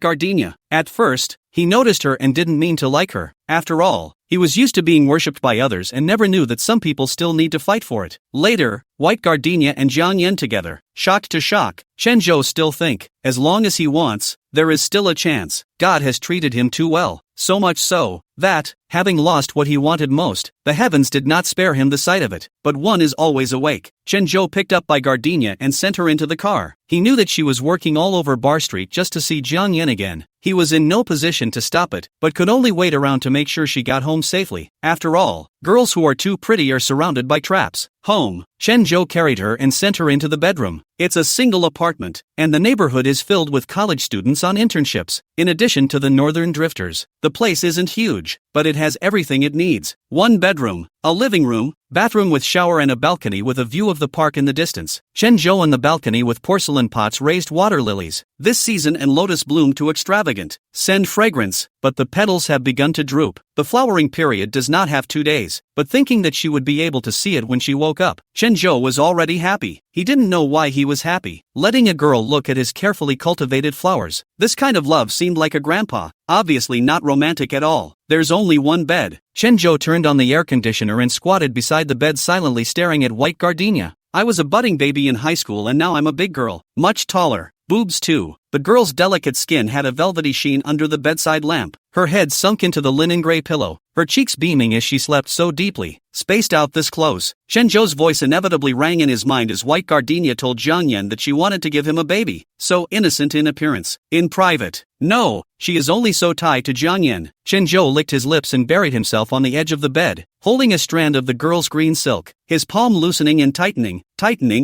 Gardenia. At first, he noticed her and didn't mean to like her. After all, he was used to being worshipped by others and never knew that some people still need to fight for it. Later, White Gardenia and Jiang Yan together. Shock to shock, Chen Zhou still think, as long as he wants, there is still a chance. God has treated him too well, so much so, that, having lost what he wanted most, the heavens did not spare him the sight of it. But one is always awake. Chen Zhou picked up by Gardenia and sent her into the car. He knew that she was working all over Bar Street just to see Jiang Yan again. He was in no position to stop it, but could only wait around to make sure she got home safely. After all, girls who are too pretty are surrounded by traps. Home, Chen Zhou carried her and sent her into the bedroom. It's a single apartment, and the neighborhood is filled with college students on internships, in addition to the northern drifters. The place isn't huge, but it has everything it needs. One bedroom, a living room, bathroom with shower and a balcony with a view of the park in the distance. Chen Zhou on the balcony with porcelain pots raised water lilies, this season and lotus bloom to extravagant, scent fragrance, but the petals have begun to droop. The flowering period does not have 2 days, but thinking that she would be able to see it when she woke up, Chen Zhou was already happy. He didn't know why he was happy. Letting a girl look at his carefully cultivated flowers. This kind of love seemed like a grandpa, obviously not romantic at all. There's only one bed. Chen Zhou turned on the air conditioner and squatted beside the bed silently staring at White Gardenia. I was a budding baby in high school and now I'm a big girl, much taller. Boobs too. The girl's delicate skin had a velvety sheen under the bedside lamp. Her head sunk into the linen gray pillow, her cheeks beaming as she slept so deeply, spaced out this close. Chen Zhou's voice inevitably rang in his mind as White Gardenia told Jiang Yan that she wanted to give him a baby, so innocent in appearance. In private. No, she is only so tied to Jiang Yan. Chen Zhou licked his lips and buried himself on the edge of the bed, holding a strand of the girl's green silk, his palm loosening and tightening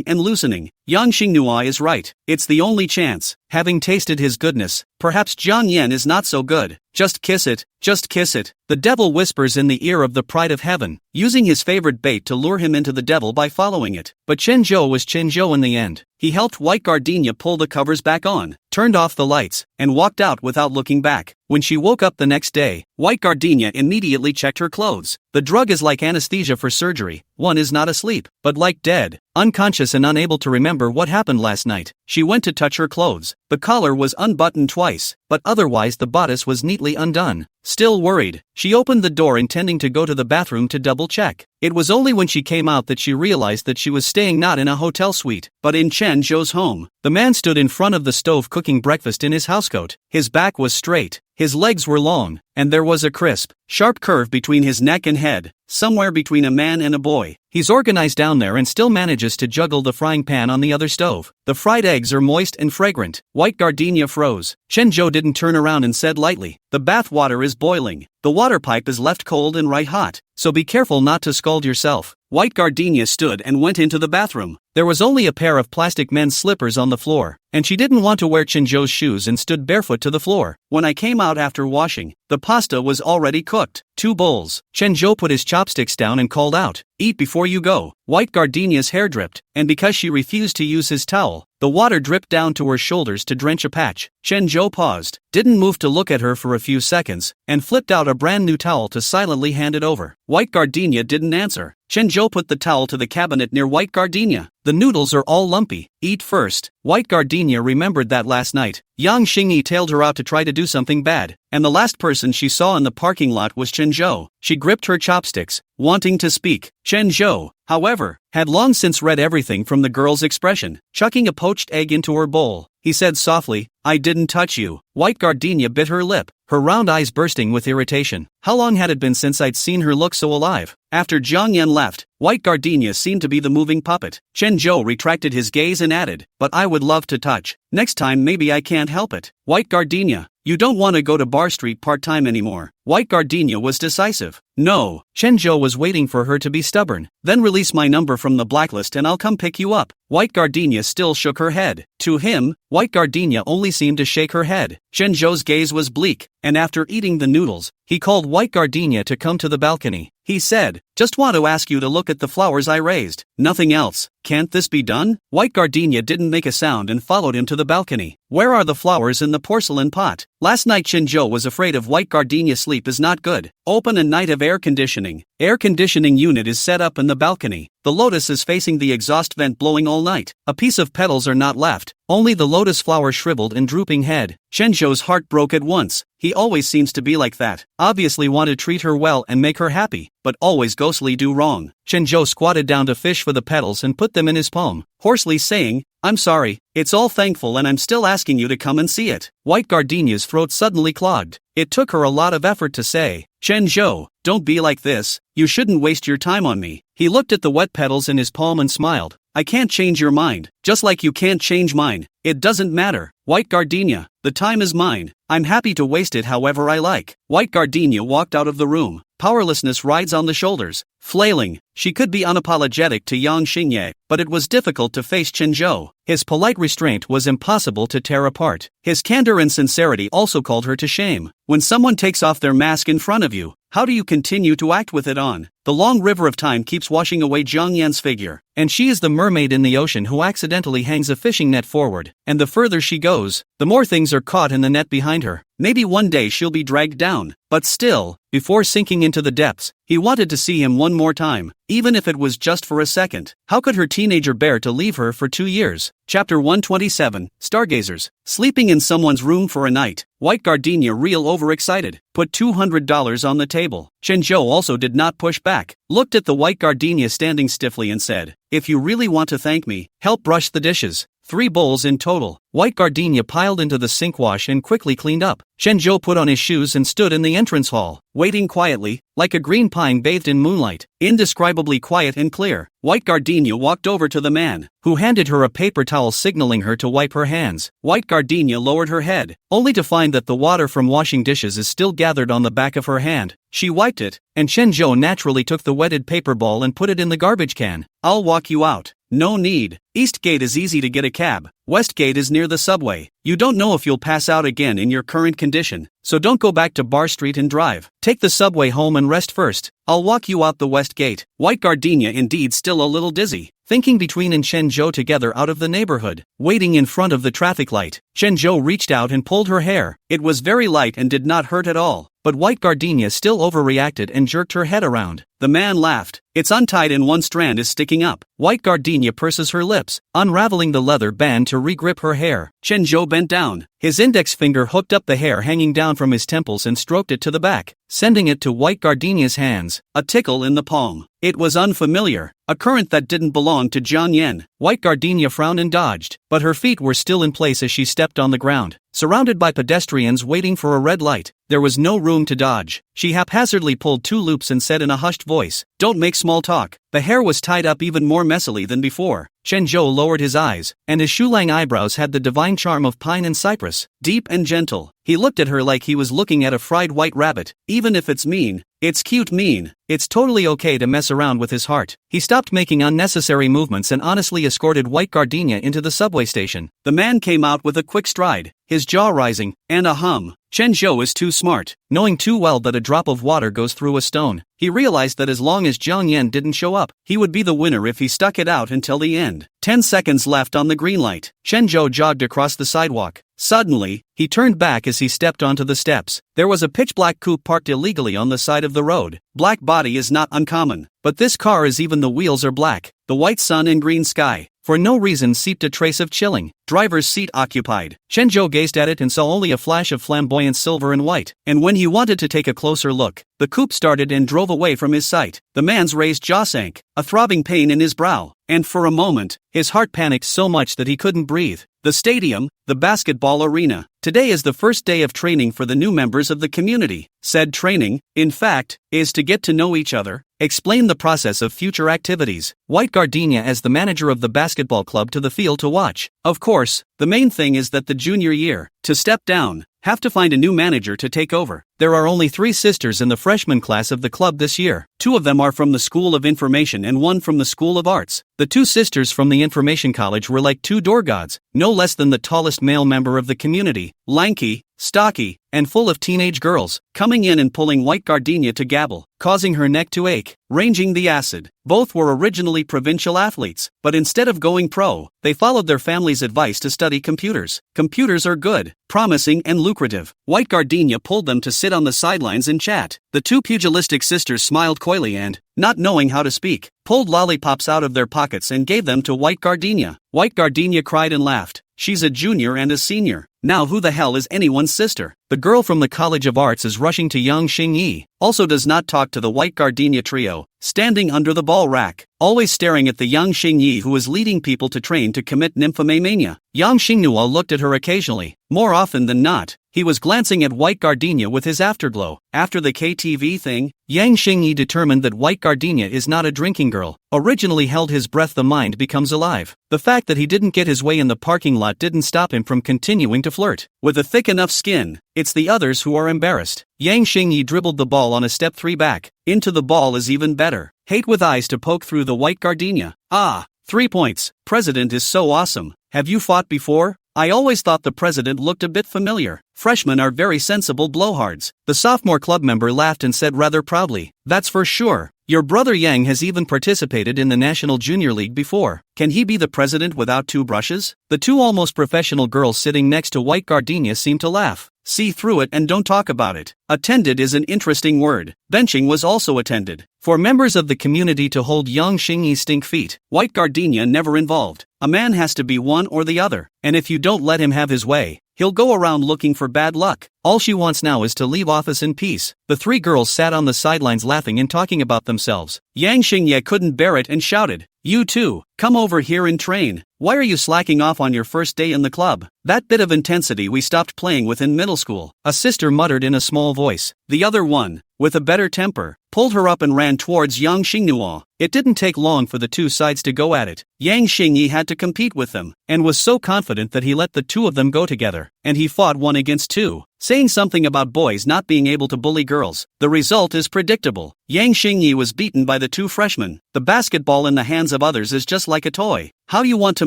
and loosening. Yang Xingnua is right. It's the only chance. Having tasted his goodness, perhaps Jiang Yan is not so good. Just kiss it, just kiss it. The devil whispers in the ear of the pride of heaven, using his favorite bait to lure him into the devil by following it. But Chen Zhou was Chen Zhou in the end. He helped White Gardenia pull the covers back on, turned off the lights, and walked out without looking back. When she woke up the next day, White Gardenia immediately checked her clothes. The drug is like anesthesia for surgery. One is not asleep, but like dead, unconscious and unable to remember what happened last night. She went to touch her clothes. The collar was unbuttoned twice, but otherwise the bodice was neatly undone. Still worried, she opened the door intending to go to the bathroom to double check. It was only when she came out that she realized that she was staying not in a hotel suite, but in Chen Zhou's home. The man stood in front of the stove cooking breakfast in his housecoat. His back was straight, his legs were long, and there was a crisp, sharp curve between his neck and head, somewhere between a man and a boy. He's organized down there and still manages to juggle the frying pan on the other stove. The fried eggs are moist and fragrant. White Gardenia froze. Chen Zhou didn't turn around and said lightly, "The bath water is boiling. The water pipe is left cold and right hot, so be careful not to scald yourself." White Gardenia stood and went into the bathroom. There was only a pair of plastic men's slippers on the floor, and she didn't want to wear Chen Zhou's shoes and stood barefoot to the floor. When I came out after washing, the pasta was already cooked. 2 bowls. Chen Zhou put his chopsticks down and called out, "Eat before you go." White Gardenia's hair dripped, and because she refused to use his towel, the water dripped down to her shoulders to drench a patch. Chen Zhou paused, didn't move to look at her for a few seconds, and flipped out a brand new towel to silently hand it over. White Gardenia didn't answer. Chen Zhou put the towel to the cabinet near White Gardenia. The noodles are all lumpy. Eat first. White Gardenia remembered that last night, Yang Xingyi tailed her out to try to do something bad, and the last person she saw in the parking lot was Chen Zhou. She gripped her chopsticks, wanting to speak. Chen Zhou, however, had long since read everything from the girl's expression. Chucking a poached egg into her bowl, he said softly, "I didn't touch you." White Gardenia bit her lip, her round eyes bursting with irritation. How long had it been since I'd seen her look so alive? After Jiang Yan left, White Gardenia seemed to be the moving puppet. Chen Zhou retracted his gaze and added, "But I would love to touch. Next time maybe I can't help it." White Gardenia, you don't want to go to Bar Street part-time anymore. White Gardenia was decisive. No. Chen Zhou was waiting for her to be stubborn. Then release my number from the blacklist and I'll come pick you up. White Gardenia still shook her head. To him, White Gardenia only seemed to shake her head. Chen Zhou's gaze was bleak, and after eating the noodles, he called White Gardenia to come to the balcony. He said, "Just want to ask you to look at the flowers I raised. Nothing else. Can't this be done?" White Gardenia didn't make a sound and followed him to the balcony. "Where are the flowers in the porcelain pot?" Last night Chen Zhou was afraid of White Gardenia's sleep sleep is not good. Open a night of air conditioning. Air conditioning unit is set up in the balcony. The lotus is facing the exhaust vent blowing all night. A piece of petals are not left, only the lotus flower shriveled and drooping head. Shenzhou's heart broke at once. He always seems to be like that. Obviously want to treat her well and make her happy, but always ghostly do wrong. Shenzhou squatted down to fish for the petals and put them in his palm, hoarsely saying, "I'm sorry, it's all thankful and I'm still asking you to come and see it." White Gardenia's throat suddenly clogged. It took her a lot of effort to say, "Shenzhou, don't be like this, you shouldn't waste your time on me." He looked at the wet petals in his palm and smiled. "I can't change your mind, just like you can't change mine. It doesn't matter. White Gardenia, the time is mine. I'm happy to waste it however I like." White Gardenia walked out of the room. Powerlessness rides on the shoulders. Flailing, she could be unapologetic to Yang Xingye, but it was difficult to face Shenzhou. His polite restraint was impossible to tear apart. His candor and sincerity also called her to shame. When someone takes off their mask in front of you, how do you continue to act with it on? The long river of time keeps washing away Zhang Yan's figure, and she is the mermaid in the ocean who accidentally hangs a fishing net forward, and the further she goes, the more things are caught in the net behind her. Maybe one day she'll be dragged down, but still, before sinking into the depths, he wanted to see him one more time, even if it was just for a second. How could her teenager bear to leave her for 2 years? Chapter 127, Stargazers. Sleeping in someone's room for a night. White Gardenia real overexcited, put $200 on the table. Shenzhou also did not push back, looked at the White Gardenia standing stiffly and said, "If you really want to thank me, help brush the dishes." 3 bowls in total. White Gardenia piled into the sink wash and quickly cleaned up. Shenzhou put on his shoes and stood in the entrance hall, waiting quietly, like a green pine bathed in moonlight, indescribably quiet and clear. White Gardenia walked over to the man, who handed her a paper towel signaling her to wipe her hands. White Gardenia lowered her head, only to find that the water from washing dishes is still gathered on the back of her hand. She wiped it, and Shenzhou naturally took the wetted paper ball and put it in the garbage can. "I'll walk you out." "No need. East Gate is easy to get a cab. West Gate is near the subway. You don't know if you'll pass out again in your current condition, so don't go back to Bar Street and drive. Take the subway home and rest first. I'll walk you out the West Gate." White Gardenia indeed still a little dizzy, thinking between and Shenzhou together out of the neighborhood, waiting in front of the traffic light. Shenzhou reached out and pulled her hair. It was very light and did not hurt at all, but White Gardenia still overreacted and jerked her head around. The man laughed. "It's untied and one strand is sticking up." White Gardenia purses her lips, unraveling the leather band to regrip her hair. Shenzhou bent down. His index finger hooked up the hair hanging down from his temples and stroked it to the back, sending it to White Gardenia's hands. A tickle in the palm. It was unfamiliar, a current that didn't belong to Zhang Yan. White Gardenia frowned and dodged, but her feet were still in place as she stepped on the ground. Surrounded by pedestrians waiting for a red light, there was no room to dodge. She haphazardly pulled 2 loops and said in a hushed voice, "Don't make small talk." The hair was tied up even more messily than before. Shenzhou lowered his eyes, and his Shulang eyebrows had the divine charm of pine and cypress, deep and gentle. He looked at her like he was looking at a fried white rabbit. "Even if it's mean, it's cute mean. It's totally okay to mess around with his heart." He stopped making unnecessary movements and honestly escorted White Gardenia into the subway station. The man came out with a quick stride, his jaw rising, and a hum. Shenzhou is too smart, knowing too well that a drop of water goes through a stone. He realized that as long as Zhang Yan didn't show up, he would be the winner if he stuck it out until the end. 10 seconds left on the green light. Shenzhou jogged across the sidewalk. Suddenly, he turned back as he stepped onto the steps. There was a pitch-black coupe parked illegally on the side of the road. Black body is not uncommon, but this car is even the wheels are black. The white sun and green sky, for no reason, seeped a trace of chilling. Driver's seat occupied. Shenzhou gazed at it and saw only a flash of flamboyant silver and white, and when he wanted to take a closer look, the coupe started and drove away from his sight. The man's raised jaw sank, a throbbing pain in his brow, and for a moment, his heart panicked so much that he couldn't breathe. The stadium, the basketball arena. Today is the first day of training for the new members of the community. Said training, in fact, is to get to know each other, explain the process of future activities. White Gardenia as the manager of the basketball club to the field to watch. Of course, the main thing is that the junior year, to step down, have to find a new manager to take over. There are only 3 sisters in the freshman class of the club this year. 2 of them are from the School of Information and 1 from the School of Arts. The 2 sisters from the Information College were like 2 door gods, no less than the tallest male member of the community, lanky, stocky, and full of teenage girls, coming in and pulling White Gardenia to gabble, causing her neck to ache, ranging the acid. Both were originally provincial athletes, but instead of going pro, they followed their family's advice to study computers. Computers are good, promising and lucrative. White Gardenia pulled them to sit on the sidelines and chat. The two pugilistic sisters smiled coyly and, not knowing how to speak, pulled lollipops out of their pockets and gave them to White Gardenia. White Gardenia cried and laughed. She's a junior and a senior. Now who the hell is anyone's sister? The girl from the College of Arts is rushing to Yang Xingyi. Also does not talk to the White Gardenia trio, standing under the ball rack, always staring at the Yang Xingyi who is leading people to train to commit nymphomania. Yang Xingnua looked at her occasionally. More often than not, he was glancing at White Gardenia with his afterglow. After the KTV thing, Yang Xingyi determined that White Gardenia is not a drinking girl. Originally held his breath, the mind becomes alive. The fact that he didn't get his way in the parking lot didn't stop him from continuing to flirt. With a thick enough skin, it's the others who are embarrassed. Yang Xingyi dribbled the ball on a step 3 back. Into the ball is even better. Hate with eyes to poke through the White Gardenia. 3 points. President is so awesome. Have you fought before? I always thought the president looked a bit familiar. Freshmen are very sensible blowhards. The sophomore club member laughed and said rather proudly, that's for sure. Your brother Yang has even participated in the National Junior League before. Can he be the president without 2 brushes? The 2 almost professional girls sitting next to White Gardenia seemed to laugh. See through it and don't talk about it. Attended is an interesting word. Benching was also attended. For members of the community to hold Yang Xingyi's stink feet, White Gardenia never involved. A man has to be one or the other, and if you don't let him have his way, he'll go around looking for bad luck. All she wants now is to leave office in peace. The 3 girls sat on the sidelines laughing and talking about themselves. Yang Xingye couldn't bear it and shouted, you too, come over here and train. Why are you slacking off on your first day in the club? That bit of intensity we stopped playing with in middle school, a sister muttered in a small voice. The other one, with a better temper, pulled her up and ran towards Yang Xingnua. It didn't take long for the 2 sides to go at it. Yang Xingyi had to compete with them, and was so confident that he let the 2 of them go together, and he fought 1 against 2, saying something about boys not being able to bully girls. The result is predictable. Yang Xingyi was beaten by the 2 freshmen. The basketball in the hands of others is just like a toy. How you want to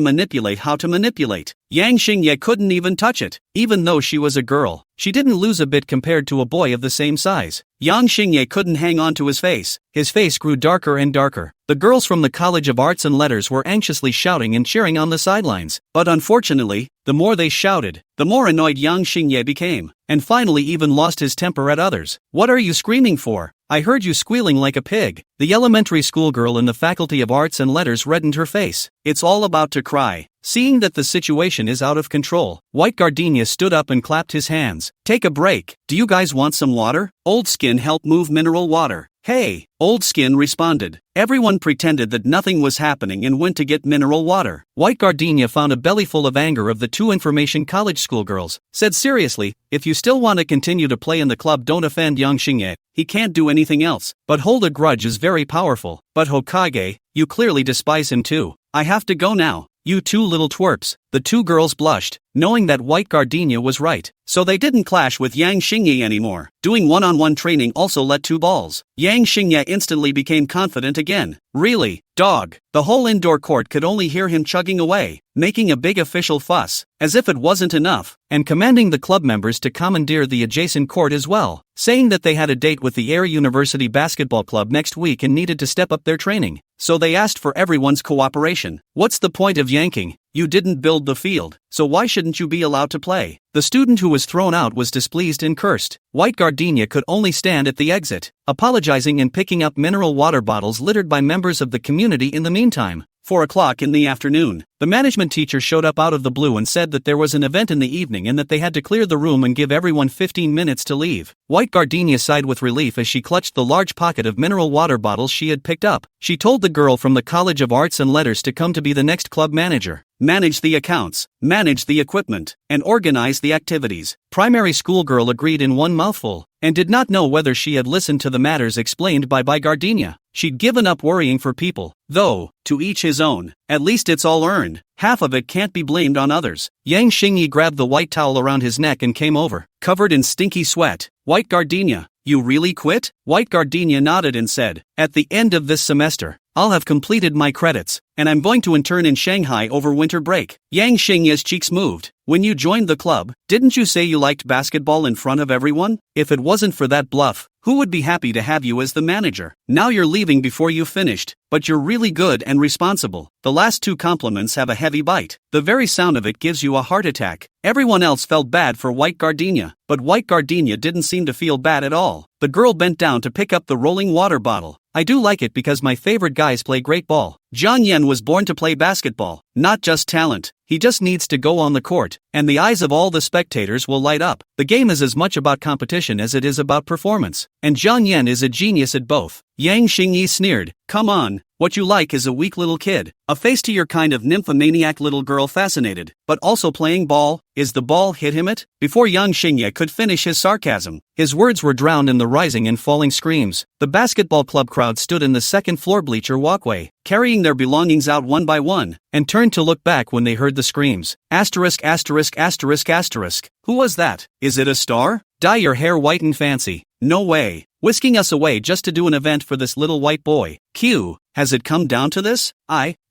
manipulate how to manipulate. Yang Xingye couldn't even touch it. Even though she was a girl, she didn't lose a bit compared to a boy of the same size. Yang Xingye couldn't hang on to his face. His face grew darker and darker. The girls from the College of Arts and Letters were anxiously shouting and cheering on the sidelines. But unfortunately, the more they shouted, the more annoyed Yang Xingye became, and finally even lost his temper at others. What are you screaming for? I heard you squealing like a pig. The elementary school girl in the Faculty of Arts and Letters reddened her face. It's all about to cry. Seeing that the situation is out of control, White Gardenia stood up and clapped his hands. Take a break. Do you guys want some water? Old Skin helped move mineral water. Hey, Old Skin responded. Everyone pretended that nothing was happening and went to get mineral water. White Gardenia found a bellyful of anger of the 2 information college schoolgirls, said seriously, if you still want to continue to play in the club, don't offend Yang Xingye. He can't do anything else, but hold a grudge is very powerful. But Hokage, you clearly despise him too. I have to go now. You 2 little twerps. The 2 girls blushed, knowing that White Gardenia was right. So they didn't clash with Yang Xingye anymore. Doing one-on-one training also let 2 balls. Yang Xingye instantly became confident again. Really, dog. The whole indoor court could only hear him chugging away, making a big official fuss, as if it wasn't enough, and commanding the club members to commandeer the adjacent court as well, saying that they had a date with the Air University Basketball Club next week and needed to step up their training. So they asked for everyone's cooperation. What's the point of yanking? You didn't build the field, so why shouldn't you be allowed to play? The student who was thrown out was displeased and cursed. White Gardenia could only stand at the exit, apologizing and picking up mineral water bottles littered by members of the community in the meantime. 4 o'clock in the afternoon, the management teacher showed up out of the blue and said that there was an event in the evening and that they had to clear the room and give everyone 15 minutes to leave. White Gardenia sighed with relief as she clutched the large pocket of mineral water bottles she had picked up. She told the girl from the College of Arts and Letters to come to be the next club manager. Manage the accounts, manage the equipment, and organize the activities. Primary school girl agreed in one mouthful, and did not know whether she had listened to the matters explained by Gardenia. She'd given up worrying for people, though, to each his own. At least it's all earned. Half of it can't be blamed on others. Yang Xingyi grabbed the white towel around his neck and came over, covered in stinky sweat. White Gardenia, you really quit? White Gardenia nodded and said, At the end of this semester, I'll have completed my credits, and I'm going to intern in Shanghai over winter break. Yang Xingya's cheeks moved. When you joined the club, didn't you say you liked basketball in front of everyone? If it wasn't for that bluff, who would be happy to have you as the manager? Now you're leaving before you finished, but you're really good and responsible. The last two compliments have a heavy bite. The very sound of it gives you a heart attack. Everyone else felt bad for White Gardenia, but White Gardenia didn't seem to feel bad at all. The girl bent down to pick up the rolling water bottle. I do like it because my favorite guys play great ball. Jiang Yan was born to play basketball, not just talent. He just needs to go on the court, and the eyes of all the spectators will light up. The game is as much about competition as it is about performance, and Jiang Yan is a genius at both. Yang Xingyi sneered, "Come on, what you like is a weak little kid, a face to your kind of nymphomaniac little girl fascinated, but also playing ball. Is the ball hit him it?" Before Yang Xingyi could finish his sarcasm, his words were drowned in the rising and falling screams. The basketball club crowd stood in the second floor bleacher walkway, carrying their belongings out one by one, and turned to look back when they heard the screams. Asterisk asterisk asterisk asterisk. Who was that? Is it a star? Dye your hair white and fancy. No way. Whisking us away just to do an event for this little white boy. Q. Has it come down to this?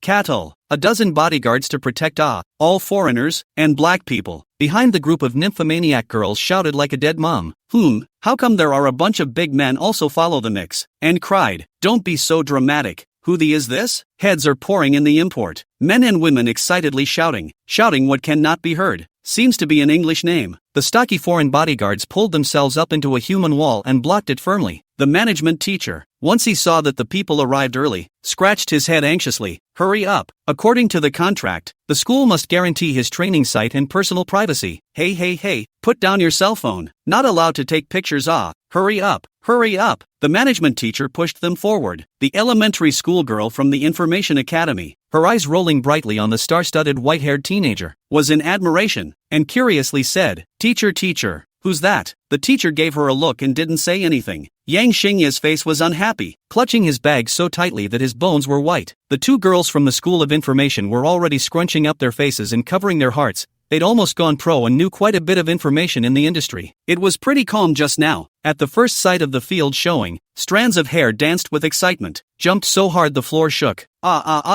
Cattle. A dozen bodyguards to protect all foreigners, and black people. Behind the group of nymphomaniac girls shouted like a dead mom. How come there are a bunch of big men also follow the mix? And cried, "Don't be so dramatic. Who the is this?" Heads are pouring in the import. Men and women excitedly shouting what cannot be heard. Seems to be an English name. The stocky foreign bodyguards pulled themselves up into a human wall and blocked it firmly. The management teacher, once he saw that the people arrived early, scratched his head anxiously. Hurry up. According to the contract, the school must guarantee his training site and personal privacy. Hey, put down your cell phone. Not allowed to take pictures. Hurry up. The management teacher pushed them forward. The elementary school girl from the Information Academy, her eyes rolling brightly on the star-studded white-haired teenager, was in admiration, and curiously said, Teacher, who's that?" The teacher gave her a look and didn't say anything. Yang Xingya's face was unhappy, clutching his bag so tightly that his bones were white. The two girls from the School of Information were already scrunching up their faces and covering their hearts. They'd almost gone pro and knew quite a bit of information in the industry. It was pretty calm just now. At the first sight of the field showing, strands of hair danced with excitement, jumped so hard the floor shook.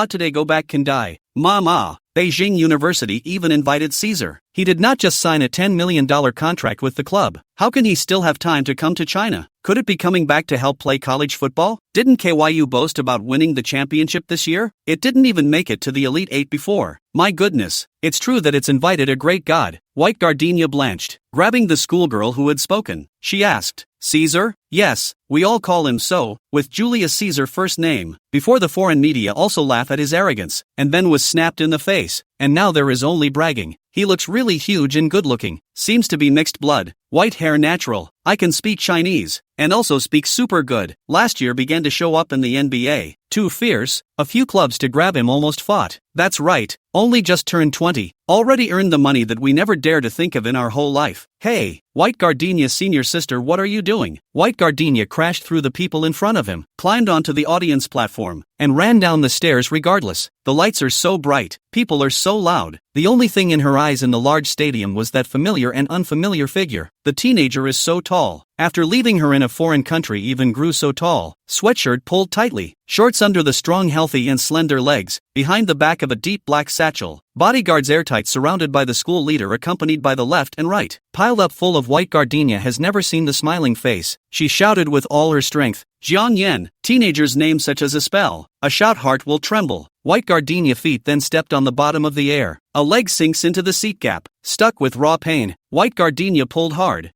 Today go back can die. Mama. Beijing University even invited Caesar. He did not just sign a $10 million contract with the club. How can he still have time to come to China? Could it be coming back to help play college football? Didn't KYU boast about winning the championship this year? It didn't even make it to the Elite Eight before. My goodness, it's true that it's invited a great god. White Gardenia blanched, grabbing the schoolgirl who had spoken. She asked, "Caesar?" "Yes, we all call him so, with Julius Caesar first name." Before the foreign media also laugh at his arrogance, and then was snapped in the face. And now there is only bragging. He looks really huge and good-looking. Seems to be mixed blood. White hair natural. I can speak Chinese, and also speak super good. Last year began to show up in the NBA. Too fierce. A few clubs to grab him almost fought. That's right. Only just turned 20. Already earned the money that we never dare to think of in our whole life. Hey, White Gardenia's senior sister, what are you doing? White Gardenia crashed through the people in front of him, climbed onto the audience platform, and ran down the stairs regardless. The lights are so bright, people are so loud. The only thing in her eyes in the large stadium was that familiar and unfamiliar figure. The teenager is so tall. After leaving her in a foreign country even grew so tall. Sweatshirt pulled tightly, shorts under the strong, healthy and slender legs, behind the back of a deep black satchel. Bodyguards airtight surrounded by the school leader accompanied by the left and right. Piled up full of White Gardenia has never seen the smiling face. She shouted with all her strength, "Jiang Yan!" Teenager's name such as a spell. A shout heart will tremble. White Gardenia feet then stepped on the bottom of the air. A leg sinks into the seat gap. Stuck with raw pain, White Gardenia pulled hard.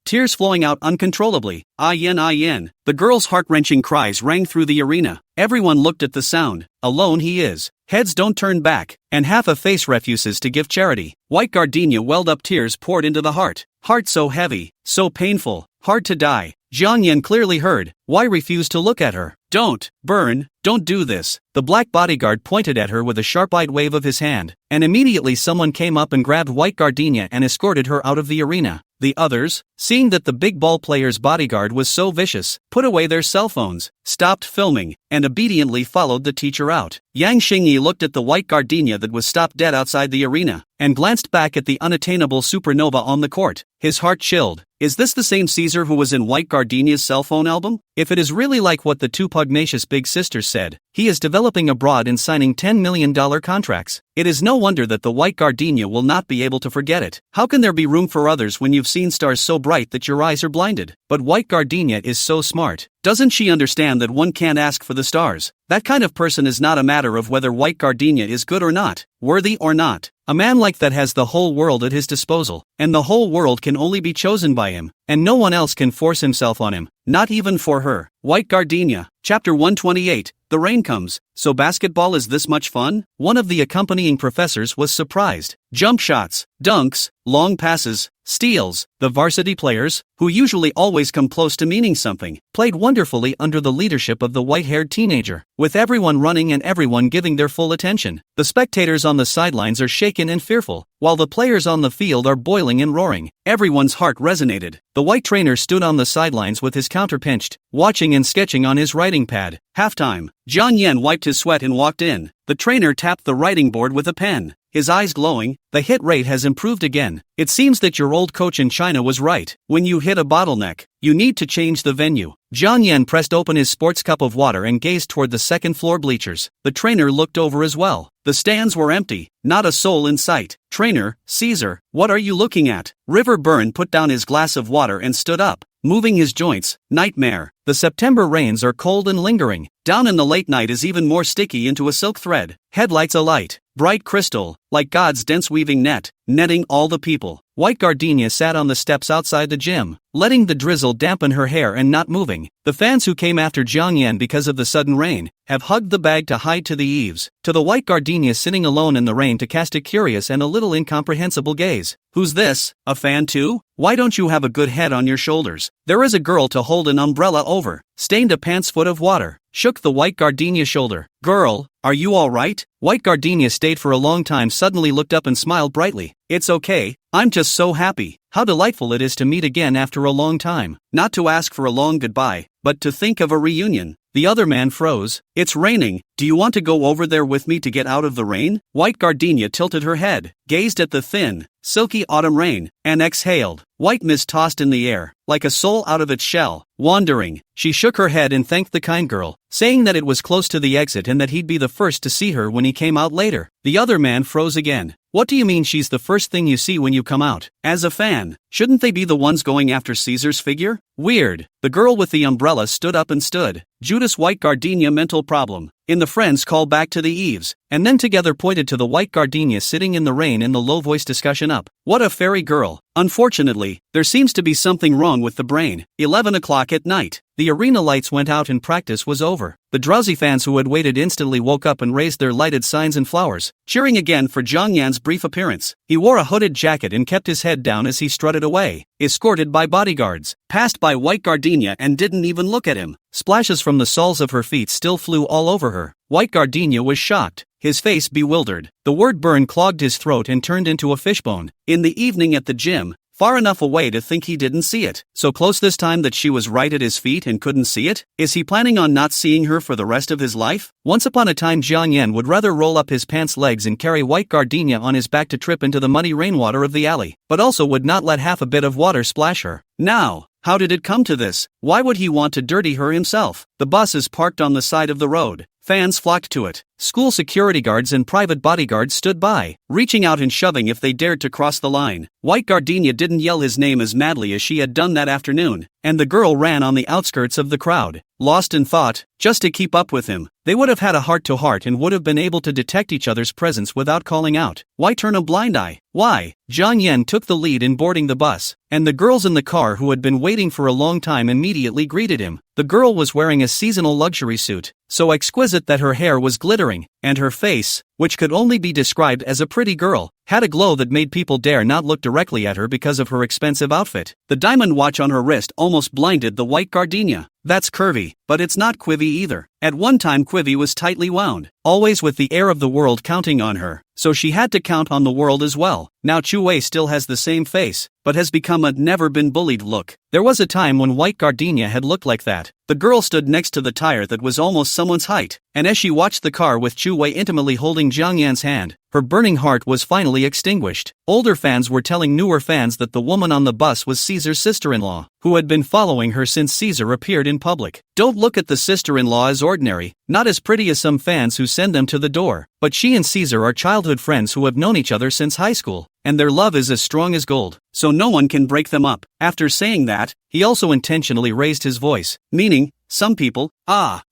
Tears flowing out uncontrollably. Yen. The girl's heart-wrenching cries rang through the arena. Everyone looked at the sound. Alone he is. Heads don't turn back, and half a face refuses to give charity. White Gardenia welled up, tears poured into the heart. Heart so heavy, so painful, hard to die. Jiang Yan clearly heard. Why refuse to look at her? Don't burn don't do this." The black bodyguard pointed at her with a sharp-eyed wave of his hand, and immediately someone came up and grabbed White Gardenia and escorted her out of the arena. The others, seeing that the big ball player's bodyguard was so vicious, put away their cell phones, stopped filming, and obediently followed the teacher out. Yang Xingyi looked at the White Gardenia that was stopped dead outside the arena, and glanced back at the unattainable supernova on the court. His heart chilled. Is this the same Caesar who was in White Gardenia's cell phone album? If it is really like what the two pugnacious big sisters said, he is developing abroad and signing $10 million contracts. It is no wonder that the White Gardenia will not be able to forget it. How can there be room for others when you've seen stars so bright that your eyes are blinded? But White Gardenia is so smart. Doesn't she understand that one can't ask for the stars? That kind of person is not a matter of whether White Gardenia is good or not, worthy or not. A man like that has the whole world at his disposal, and the whole world can only be chosen by him, and no one else can force himself on him, not even for her. White Gardenia, Chapter 128, The Rain Comes. So basketball is this much fun? One of the accompanying professors was surprised. Jump shots, dunks, long passes, steals. The varsity players, who usually always come close to meaning something, played wonderfully under the leadership of the white-haired teenager, with everyone running and everyone giving their full attention. The spectators on the sidelines are shaken and fearful, while the players on the field are boiling and roaring. Everyone's heart resonated. The white trainer stood on the sidelines with his counter pinched, watching and sketching on his writing pad. Halftime. Jiang Yan wiped his sweat and walked in. The trainer tapped the writing board with a pen, his eyes glowing. The hit rate has improved again. It seems that your old coach in China was right. When you hit a bottleneck, you need to change the venue. Jiang Yan pressed open his sports cup of water and gazed toward the second floor bleachers. The trainer looked over as well. The stands were empty, not a soul in sight. Trainer, Caesar, what are you looking at? River Burn put down his glass of water and stood up, moving his joints. Nightmare. The September rains are cold and lingering. Down in the late night is even more sticky into a silk thread. Headlights alight, bright crystal, like God's dense weaving net, netting all the people. White Gardenia sat on the steps outside the gym, letting the drizzle dampen her hair and not moving. The fans who came after Jiang Yan because of the sudden rain have hugged the bag to hide to the eaves. To the White Gardenia sitting alone in the rain to cast a curious and a little incomprehensible gaze. Who's this? A fan too? Why don't you have a good head on your shoulders? There is a girl to hold an umbrella over. Stained a pantsfoot of water. Shook the White Gardenia shoulder. Girl, are you all right? White Gardenia stayed for a long time, suddenly looked up and smiled brightly. It's okay, I'm just so happy. How delightful it is to meet again after a long time. Not to ask for a long goodbye, but to think of a reunion. The other man froze. It's raining. Do you want to go over there with me to get out of the rain? White Gardenia tilted her head, gazed at the thin, silky autumn rain, and exhaled. White mist tossed in the air, like a soul out of its shell, wandering. She shook her head and thanked the kind girl, saying that it was close to the exit and that he'd be the first to see her when he came out later. The other man froze again. What do you mean she's the first thing you see when you come out? As a fan, shouldn't they be the ones going after Caesar's figure? Weird. The girl with the umbrella stood up and stood. Judas White Gardenia mental problem. In the friends call back to the eaves, and then together pointed to the White Gardenia sitting in the rain in the low-voiced discussion up. What a fairy girl. Unfortunately, there seems to be something wrong with the brain. 11 o'clock at night. The arena lights went out and practice was over. The drowsy fans who had waited instantly woke up and raised their lighted signs and flowers, cheering again for Jiang Yan's brief appearance. He wore a hooded jacket and kept his head down as he strutted away, escorted by bodyguards, passed by White Gardenia and didn't even look at him. Splashes from the soles of her feet still flew all over her. White Gardenia was shocked, his face bewildered. The word burn clogged his throat and turned into a fishbone. In the evening at the gym, far enough away to think he didn't see it. So close this time that she was right at his feet and couldn't see it? Is he planning on not seeing her for the rest of his life? Once upon a time Jiang Yan would rather roll up his pants legs and carry White Gardenia on his back to trip into the muddy rainwater of the alley, but also would not let half a bit of water splash her. Now, how did it come to this? Why would he want to dirty her himself? The bus is parked on the side of the road. Fans flocked to it. School security guards and private bodyguards stood by, reaching out and shoving if they dared to cross the line. White Gardenia didn't yell his name as madly as she had done that afternoon, and the girl ran on the outskirts of the crowd, lost in thought, just to keep up with him. They would have had a heart-to-heart and would have been able to detect each other's presence without calling out. Why turn a blind eye? Why? Jiang Yan took the lead in boarding the bus, and the girls in the car who had been waiting for a long time immediately greeted him. The girl was wearing a seasonal luxury suit, so exquisite that her hair was glittering, and her face, which could only be described as a pretty girl, had a glow that made people dare not look directly at her because of her expensive outfit. The diamond watch on her wrist almost blinded the white gardenia. That's curvy, but it's not Quivy either. At one time Quivy was tightly wound, always with the air of the world counting on her, so she had to count on the world as well. Now Chue still has the same face, but has become a never-been-bullied look. There was a time when white gardenia had looked like that. The girl stood next to the tire that was almost someone's height, and as she watched the car with Chue intimately holding Jiang Yan's hand, her burning heart was finally extinguished. Older fans were telling newer fans that the woman on the bus was Caesar's sister-in-law, who had been following her since Caesar appeared in public. Don't look at the sister-in-law as ordinary, not as pretty as some fans who send them to the door, but she and Caesar are childhood friends who have known each other since high school, and their love is as strong as gold, so no one can break them up. After saying that, he also intentionally raised his voice, meaning, some people,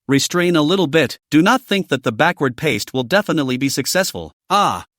restrain a little bit, do not think that the backward paste will definitely be successful.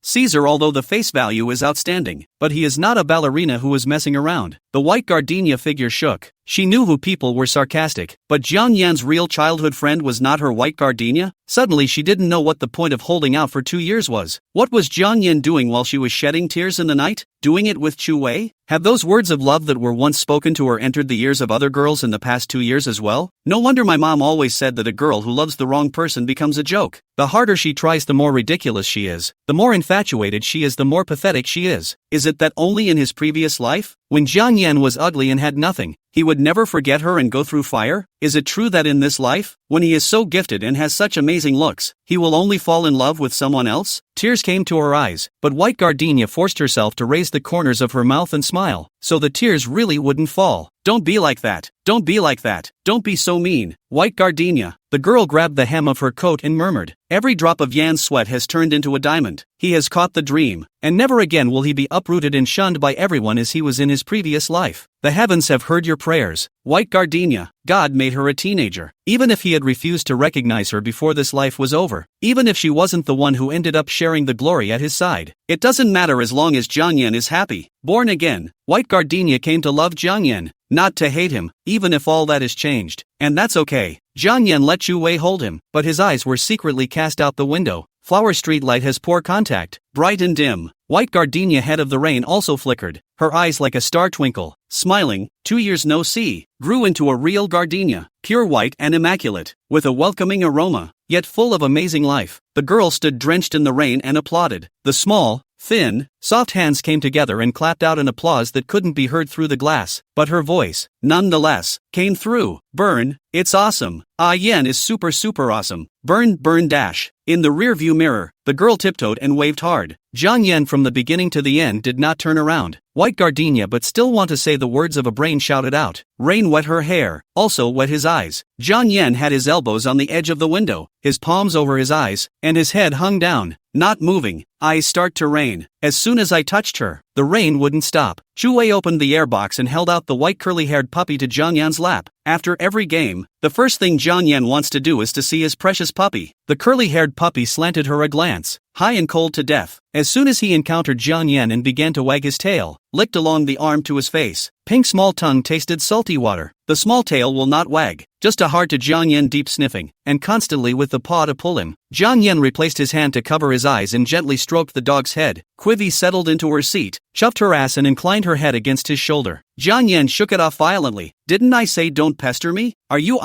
Caesar, although the face value is outstanding, but he is not a ballerina who is messing around. The white gardenia figure shook. She knew who people were sarcastic, but Jiang Yan's real childhood friend was not her white gardenia? Suddenly she didn't know what the point of holding out for 2 years was. What was Jiang Yan doing while she was shedding tears in the night? Doing it with Chue? Have those words of love that were once spoken to her entered the ears of other girls in the past 2 years as well? No wonder my mom always said that a girl who loves the wrong person becomes a joke. The harder she tries, the more ridiculous she is. The more infatuated she is, the more pathetic she is. Is it that only in his previous life, when Jiang Yan was ugly and had nothing, he would never forget her and go through fire? Is it true that in this life, when he is so gifted and has such amazing looks, he will only fall in love with someone else? Tears came to her eyes, but white gardenia forced herself to raise the corners of her mouth and smile, so the tears really wouldn't fall. Don't be like that. Don't be like that. Don't be so mean. White gardenia. The girl grabbed the hem of her coat and murmured, every drop of Yan's sweat has turned into a diamond. He has caught the dream, and never again will he be uprooted and shunned by everyone as he was in his previous life. The heavens have heard your prayers. White gardenia. God made her a teenager. Even if he had refused to recognize her before this life was over, even if she wasn't the one who ended up sharing the glory at his side, it doesn't matter as long as Jiang Yan is happy. Born again, white gardenia came to love Jiang Yan, not to hate him, even if all that is changed. And that's okay. Jiang Yan let Chue hold him, but his eyes were secretly cast out the window. Flower street light has poor contact, bright and dim. White gardenia head of the rain also flickered, her eyes like a star twinkle, smiling. 2 years no see, grew into a real gardenia, pure white and immaculate, with a welcoming aroma, yet full of amazing life. The girl stood drenched in the rain and applauded. The small, thin, soft hands came together and clapped out an applause that couldn't be heard through the glass, but her voice, nonetheless, came through. Burn, it's awesome. Yan is super awesome. Burn dash. In the rearview mirror, the girl tiptoed and waved hard. Jiang Yan from the beginning to the end did not turn around. White gardenia but still want to say the words of a brain shouted out. Rain wet her hair, also wet his eyes. Jiang Yan had his elbows on the edge of the window, his palms over his eyes, and his head hung down, not moving. Eyes start to rain. As soon as I touched her, the rain wouldn't stop. Chue opened the airbox and held out the white curly-haired puppy to Jiang Yan's lap. After every game, the first thing Jiang Yan wants to do is to see his precious puppy. The curly-haired puppy slanted her a glance, high and cold to death. As soon as he encountered Jiang Yan and began to wag his tail, licked along the arm to his face, pink small tongue tasted salty water. The small tail will not wag, just a hard to Jiang Yan deep sniffing, and constantly with the paw to pull him. Jiang Yan replaced his hand to cover his eyes and gently stroked the dog's head. Quivy settled into her seat, chuffed her ass and inclined her head against his shoulder. Jiang Yan shook it off violently. Didn't I say don't pester me? Are you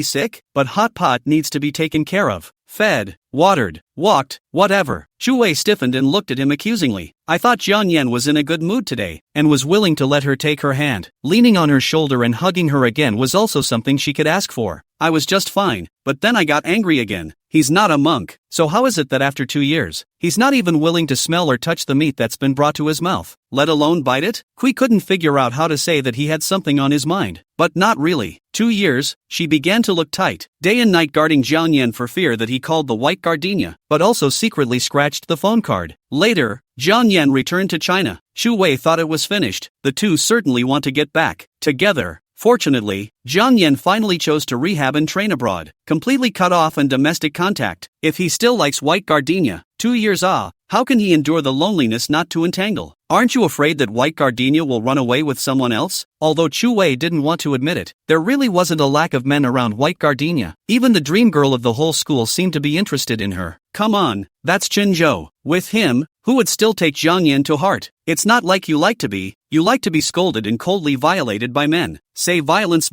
sick? But hot pot needs to be taken care of. Fed, watered, walked, whatever. Chue stiffened and looked at him accusingly. I thought Jiang Yan was in a good mood today, and was willing to let her take her hand. Leaning on her shoulder and hugging her again was also something she could ask for. I was just fine, but then I got angry again. He's not a monk, so how is it that after 2 years, he's not even willing to smell or touch the meat that's been brought to his mouth, let alone bite it? Kui couldn't figure out how to say that he had something on his mind, but not really. 2 years, she began to look tight, day and night guarding Jiang Yan for fear that he called the white gardenia, but also secretly scratched the phone card. Later, Jiang Yan returned to China. Chue thought it was finished. The two certainly want to get back together. Fortunately, Jiang Yan finally chose to rehab and train abroad, completely cut off and domestic contact. If he still likes white gardenia, 2 years How can he endure the loneliness not to entangle? Aren't you afraid that White Gardenia will run away with someone else? Although Chu Wei didn't want to admit it, there really wasn't a lack of men around White Gardenia. Even the dream girl of the whole school seemed to be interested in her. Come on, that's Chin Zhou. With him, who would still take Jiang Yan to heart? It's not like you like to be scolded and coldly violated by men. Say violence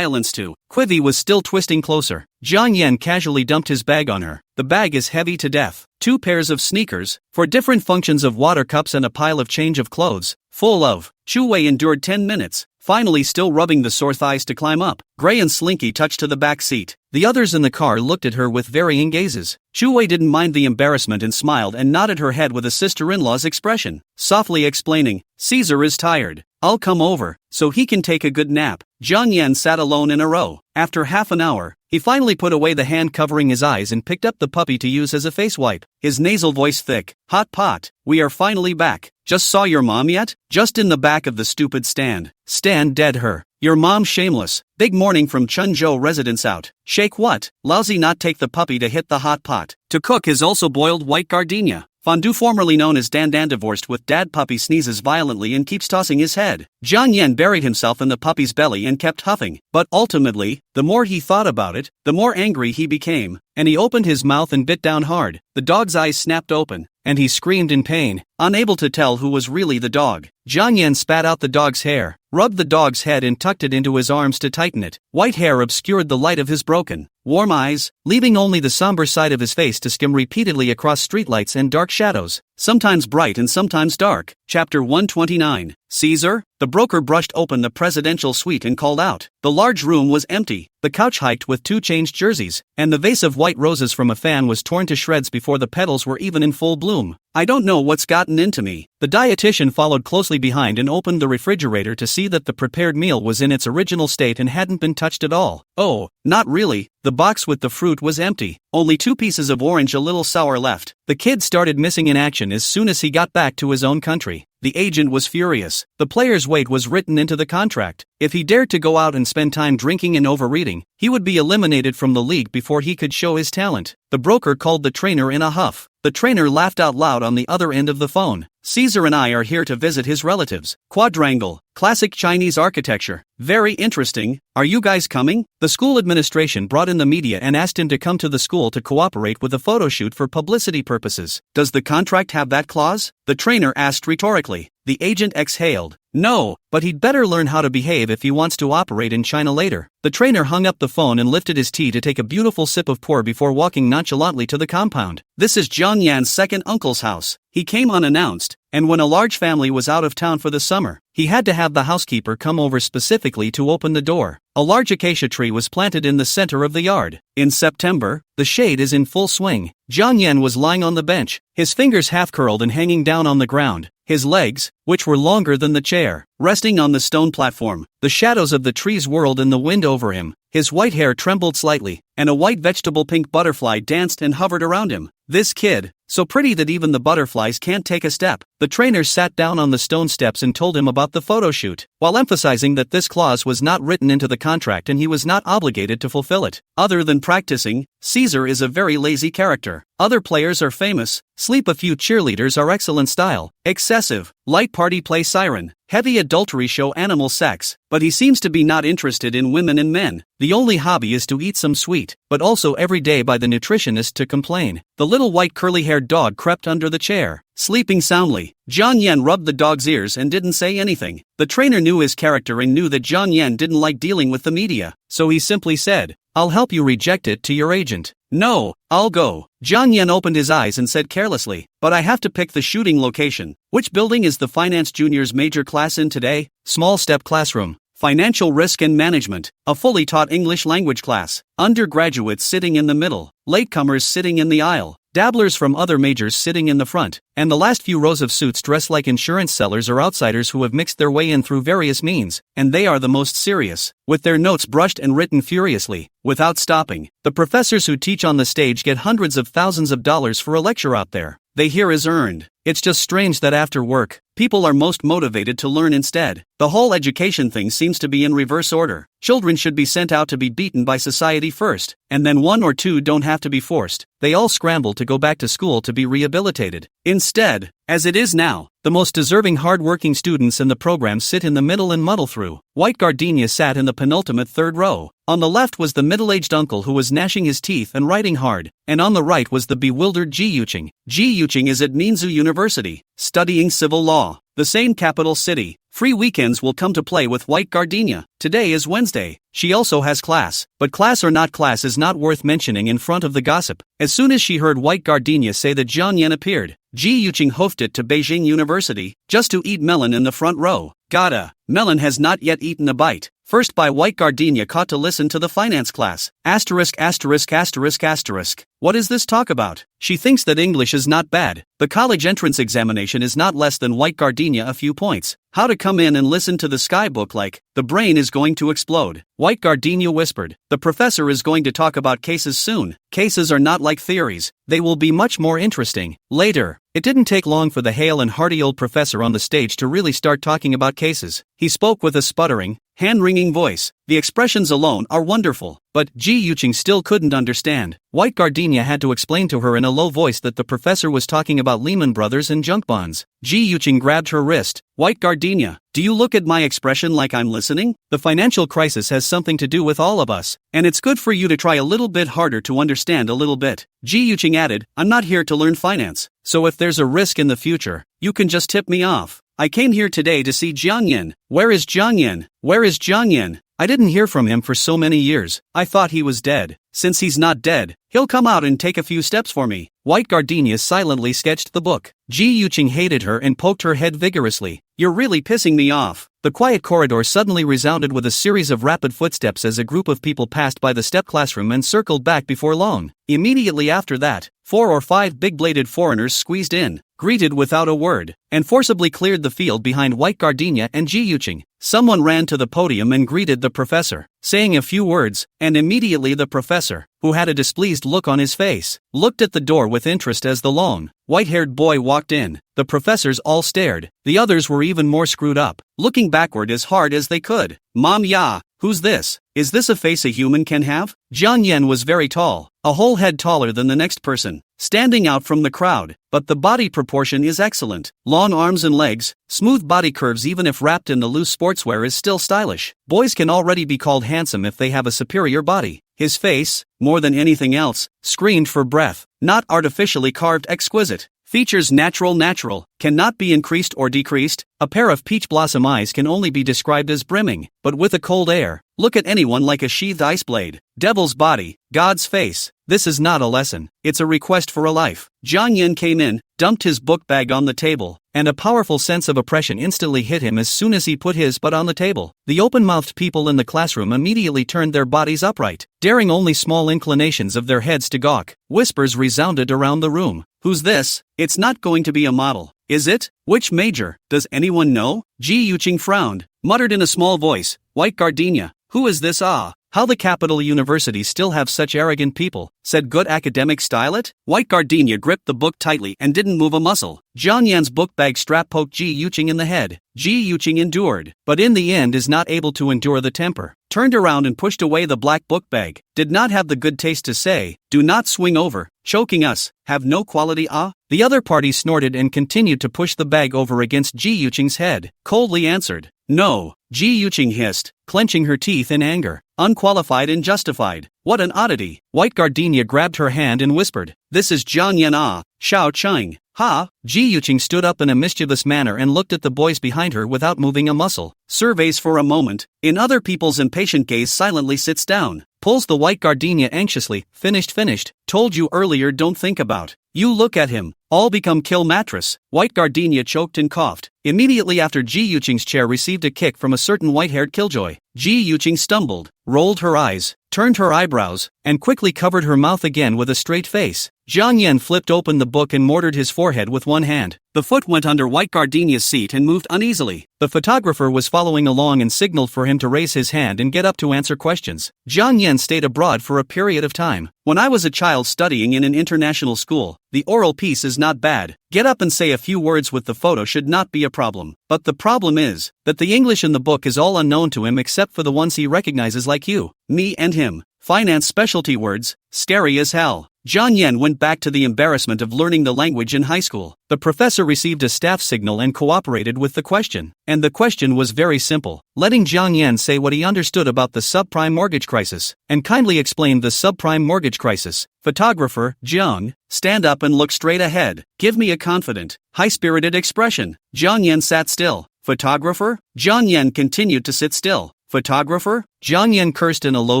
too. Quivi was still twisting closer. Jiang Yan casually dumped his bag on her. The bag is heavy to death. 2 pairs of sneakers, for different functions of water cups and a pile of change of clothes, full of. Chu Wei endured 10 minutes, finally still rubbing the sore thighs to climb up. Gray and Slinky touched to the back seat. The others in the car looked at her with varying gazes. Chu Wei didn't mind the embarrassment and smiled and nodded her head with a sister-in-law's expression, softly explaining, Caesar is tired. I'll come over, so he can take a good nap. Jiang Yan sat alone in a row. After half an hour, he finally put away the hand covering his eyes and picked up the puppy to use as a face wipe. His nasal voice thick. Hot pot, we are finally back. Just saw your mom yet? Just in the back of the stupid stand. Stand dead her. Your mom shameless. Big morning from Chunzhou residence out. Shake what? Lousy not take the puppy to hit the hot pot. To cook is also boiled white gardenia. Fondue formerly known as Dan divorced with dad puppy sneezes violently and keeps tossing his head. Jiang Yan buried himself in the puppy's belly and kept huffing. But ultimately, the more he thought about it, the more angry he became, and he opened his mouth and bit down hard. The dog's eyes snapped open, and he screamed in pain, unable to tell who was really the dog. Jiang Yan spat out the dog's hair, rubbed the dog's head and tucked it into his arms to tighten it. White hair obscured the light of his broken, warm eyes, leaving only the somber side of his face to skim repeatedly across streetlights and dark shadows, sometimes bright and sometimes dark. Chapter 129. Caesar? The broker brushed open the presidential suite and called out. The large room was empty, the couch hiked with 2 changed jerseys, and the vase of white roses from a fan was torn to shreds before the petals were even in full bloom. I don't know what's gotten into me. The dietitian followed closely behind and opened the refrigerator to see that the prepared meal was in its original state and hadn't been touched at all. Oh, not really. The box with the fruit was empty, only 2 pieces of orange a little sour left. The kid started missing in action as soon as he got back to his own country. The agent was furious. The player's weight was written into the contract. If he dared to go out and spend time drinking and overeating, he would be eliminated from the league before he could show his talent. The broker called the trainer in a huff. The trainer laughed out loud on the other end of the phone. Caesar and I are here to visit his relatives. Quadrangle, classic Chinese architecture. Very interesting. Are you guys coming? The school administration brought in the media and asked him to come to the school to cooperate with a photo shoot for publicity purposes. Does the contract have that clause? The trainer asked rhetorically. The agent exhaled. No, but he'd better learn how to behave if he wants to operate in China later. The trainer hung up the phone and lifted his tea to take a beautiful sip of pour before walking nonchalantly to the compound. This is Jiang Yan's second uncle's house. He came unannounced, and when a large family was out of town for the summer, he had to have the housekeeper come over specifically to open the door. A large acacia tree was planted in the center of the yard. In September, the shade is in full swing. Jiang Yan was lying on the bench, his fingers half-curled and hanging down on the ground, his legs, which were longer than the chair, resting on the stone platform. The shadows of the trees whirled in the wind over him. His white hair trembled slightly, and a white vegetable-pink butterfly danced and hovered around him. This kid, so pretty that even the butterflies can't take a step. The trainer sat down on the stone steps and told him about the photo shoot, while emphasizing that this clause was not written into the contract and he was not obligated to fulfill it. Other than practicing, Caesar is a very lazy character. Other players are famous, sleep a few cheerleaders are excellent style, excessive, light party play siren, heavy adultery show animal sex, but he seems to be not interested in women and men. The only hobby is to eat some sweet, but also every day by the nutritionist to complain. The little white curly-haired dog crept under the chair, sleeping soundly. Jiang Yan rubbed the dog's ears and didn't say anything. The trainer knew his character and knew that Jiang Yan didn't like dealing with the media, so he simply said, I'll help you reject it to your agent. No, I'll go. Jiang Yan opened his eyes and said carelessly, but I have to pick the shooting location. Which building is the finance junior's major class in today? Small step classroom. Financial risk and management, a fully taught English language class. Undergraduates sitting in the middle, latecomers sitting in the aisle, dabblers from other majors sitting in the front, and the last few rows of suits dressed like insurance sellers or outsiders who have mixed their way in through various means, and they are the most serious, with their notes brushed and written furiously, without stopping. The professors who teach on the stage get hundreds of thousands of dollars for a lecture out there. They hear is earned. It's just strange that after work, people are most motivated to learn instead. The whole education thing seems to be in reverse order. Children should be sent out to be beaten by society first, and then one or two don't have to be forced. They all scramble to go back to school to be rehabilitated. Instead, as it is now, the most deserving hard-working students in the program sit in the middle and muddle through. White Gardenia sat in the penultimate third row. On the left was the middle-aged uncle who was gnashing his teeth and writing hard, and on the right was the bewildered Ji Yuching. Ji Yuching is at Minzu University, studying civil law. The same capital city. Free weekends will come to play with White Gardenia. Today is Wednesday. She also has class, but class or not class is not worth mentioning in front of the gossip. As soon as she heard White Gardenia say that Jiang Yan appeared, Ji Yuching hoofed it to Beijing University, just to eat melon in the front row. Gotta. Melon has not yet eaten a bite. First by White Gardenia caught to listen to the finance class. Asterisk asterisk asterisk asterisk. What is this talk about? She thinks that English is not bad. The college entrance examination is not less than White Gardenia a few points. How to come in and listen to the sky book like, the brain is going to explode. White Gardenia whispered, the professor is going to talk about cases soon. Cases are not like theories. They will be much more interesting. Later. It didn't take long for the hale and hearty old professor on the stage to really start talking about cases. He spoke with a sputtering, hand-wringing voice. The expressions alone are wonderful, but Ji Yuching still couldn't understand. White Gardenia had to explain to her in a low voice that the professor was talking about Lehman Brothers and junk bonds. Ji Yuching grabbed her wrist. White Gardenia, do you look at my expression like I'm listening? The financial crisis has something to do with all of us, and it's good for you to try a little bit harder to understand a little bit. Ji Yuching added, I'm not here to learn finance, so if there's a risk in the future, you can just tip me off. I came here today to see Jiang Yan. Where is Jiang Yan? Where is Jiang Yan? I didn't hear from him for so many years. I thought he was dead. Since he's not dead, he'll come out and take a few steps for me. White Gardenia silently sketched the book. Ji Yuching hated her and poked her head vigorously. You're really pissing me off. The quiet corridor suddenly resounded with a series of rapid footsteps as a group of people passed by the step classroom and circled back before long. Immediately after that, 4 or 5 big-bladed foreigners squeezed in, greeted without a word, and forcibly cleared the field behind White Gardenia and Ji Yuching. Someone ran to the podium and greeted the professor, saying a few words, and immediately the professor, who had a displeased look on his face, looked at the door with interest as the long, white-haired boy walked in. The professors all stared. The others were even more screwed up, looking backward as hard as they could. Mom ya, who's this? Is this a face a human can have? Jiang Yan was very tall, a whole head taller than the next person, standing out from the crowd, but the body proportion is excellent. Long arms and legs, smooth body curves even if wrapped in the loose sportswear is still stylish. Boys can already be called handsome if they have a superior body. His face, more than anything else, screamed for breadth, not artificially carved exquisite. Features natural, cannot be increased or decreased. A pair of peach blossom eyes can only be described as brimming, but with a cold air. Look at anyone like a sheathed ice blade. Devil's body, God's face. This is not a lesson, it's a request for a life. Jiang Yan came in, dumped his book bag on the table, and a powerful sense of oppression instantly hit him as soon as he put his butt on the table. The open-mouthed people in the classroom immediately turned their bodies upright, daring only small inclinations of their heads to gawk. Whispers resounded around the room. Who's this? It's not going to be a model, is it? Which major? Does anyone know? Ji Yuching frowned, muttered in a small voice, White Gardenia, who is this? How the capital universities still have such arrogant people, said good academic style it? White Gardenia gripped the book tightly and didn't move a muscle. Jiang Yan's book bag strap poked Ji Yuching in the head. Ji Yuching endured, but in the end is not able to endure the temper. Turned around and pushed away the black book bag. Did not have the good taste to say, do not swing over, choking us, have no quality The other party snorted and continued to push the bag over against Ji Yuching's head. Coldly answered, no. Ji Yuching hissed, clenching her teeth in anger. Unqualified and justified. What an oddity. White Gardenia grabbed her hand and whispered, this is Jiang Yan Shao Cheng. Ha! Ji Yuching stood up in a mischievous manner and looked at the boys behind her without moving a muscle. Surveys for a moment. In other people's impatient gaze silently sits down. Pulls the White Gardenia anxiously. Finished. Told you earlier don't think about. You look at him. All become kill mattress. White Gardenia choked and coughed. Immediately after Ji Yuching's chair received a kick from a certain white-haired killjoy. Ji Yuching stumbled, rolled her eyes, turned her eyebrows, and quickly covered her mouth again with a straight face. Jiang Yan flipped open the book and mortared his forehead with one hand. The foot went under White Gardenia's seat and moved uneasily. The photographer was following along and signaled for him to raise his hand and get up to answer questions. Jiang Yan stayed abroad for a period of time. When I was a child studying in an international school, the oral piece is not bad. Get up and say a few words with the photo should not be a problem. But the problem is that the English in the book is all unknown to him except for the ones he recognizes like you, me and him. Finance specialty words, scary as hell. Jiang Yan went back to the embarrassment of learning the language in high school. The professor received a staff signal and cooperated with the question. And the question was very simple, letting Jiang Yan say what he understood about the subprime mortgage crisis, and kindly explained the subprime mortgage crisis. Photographer, Jiang, stand up and look straight ahead. Give me a confident, high-spirited expression. Jiang Yan sat still. Photographer? Jiang Yan continued to sit still. Photographer? Jiang Yan cursed in a low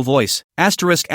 voice. Asterisk.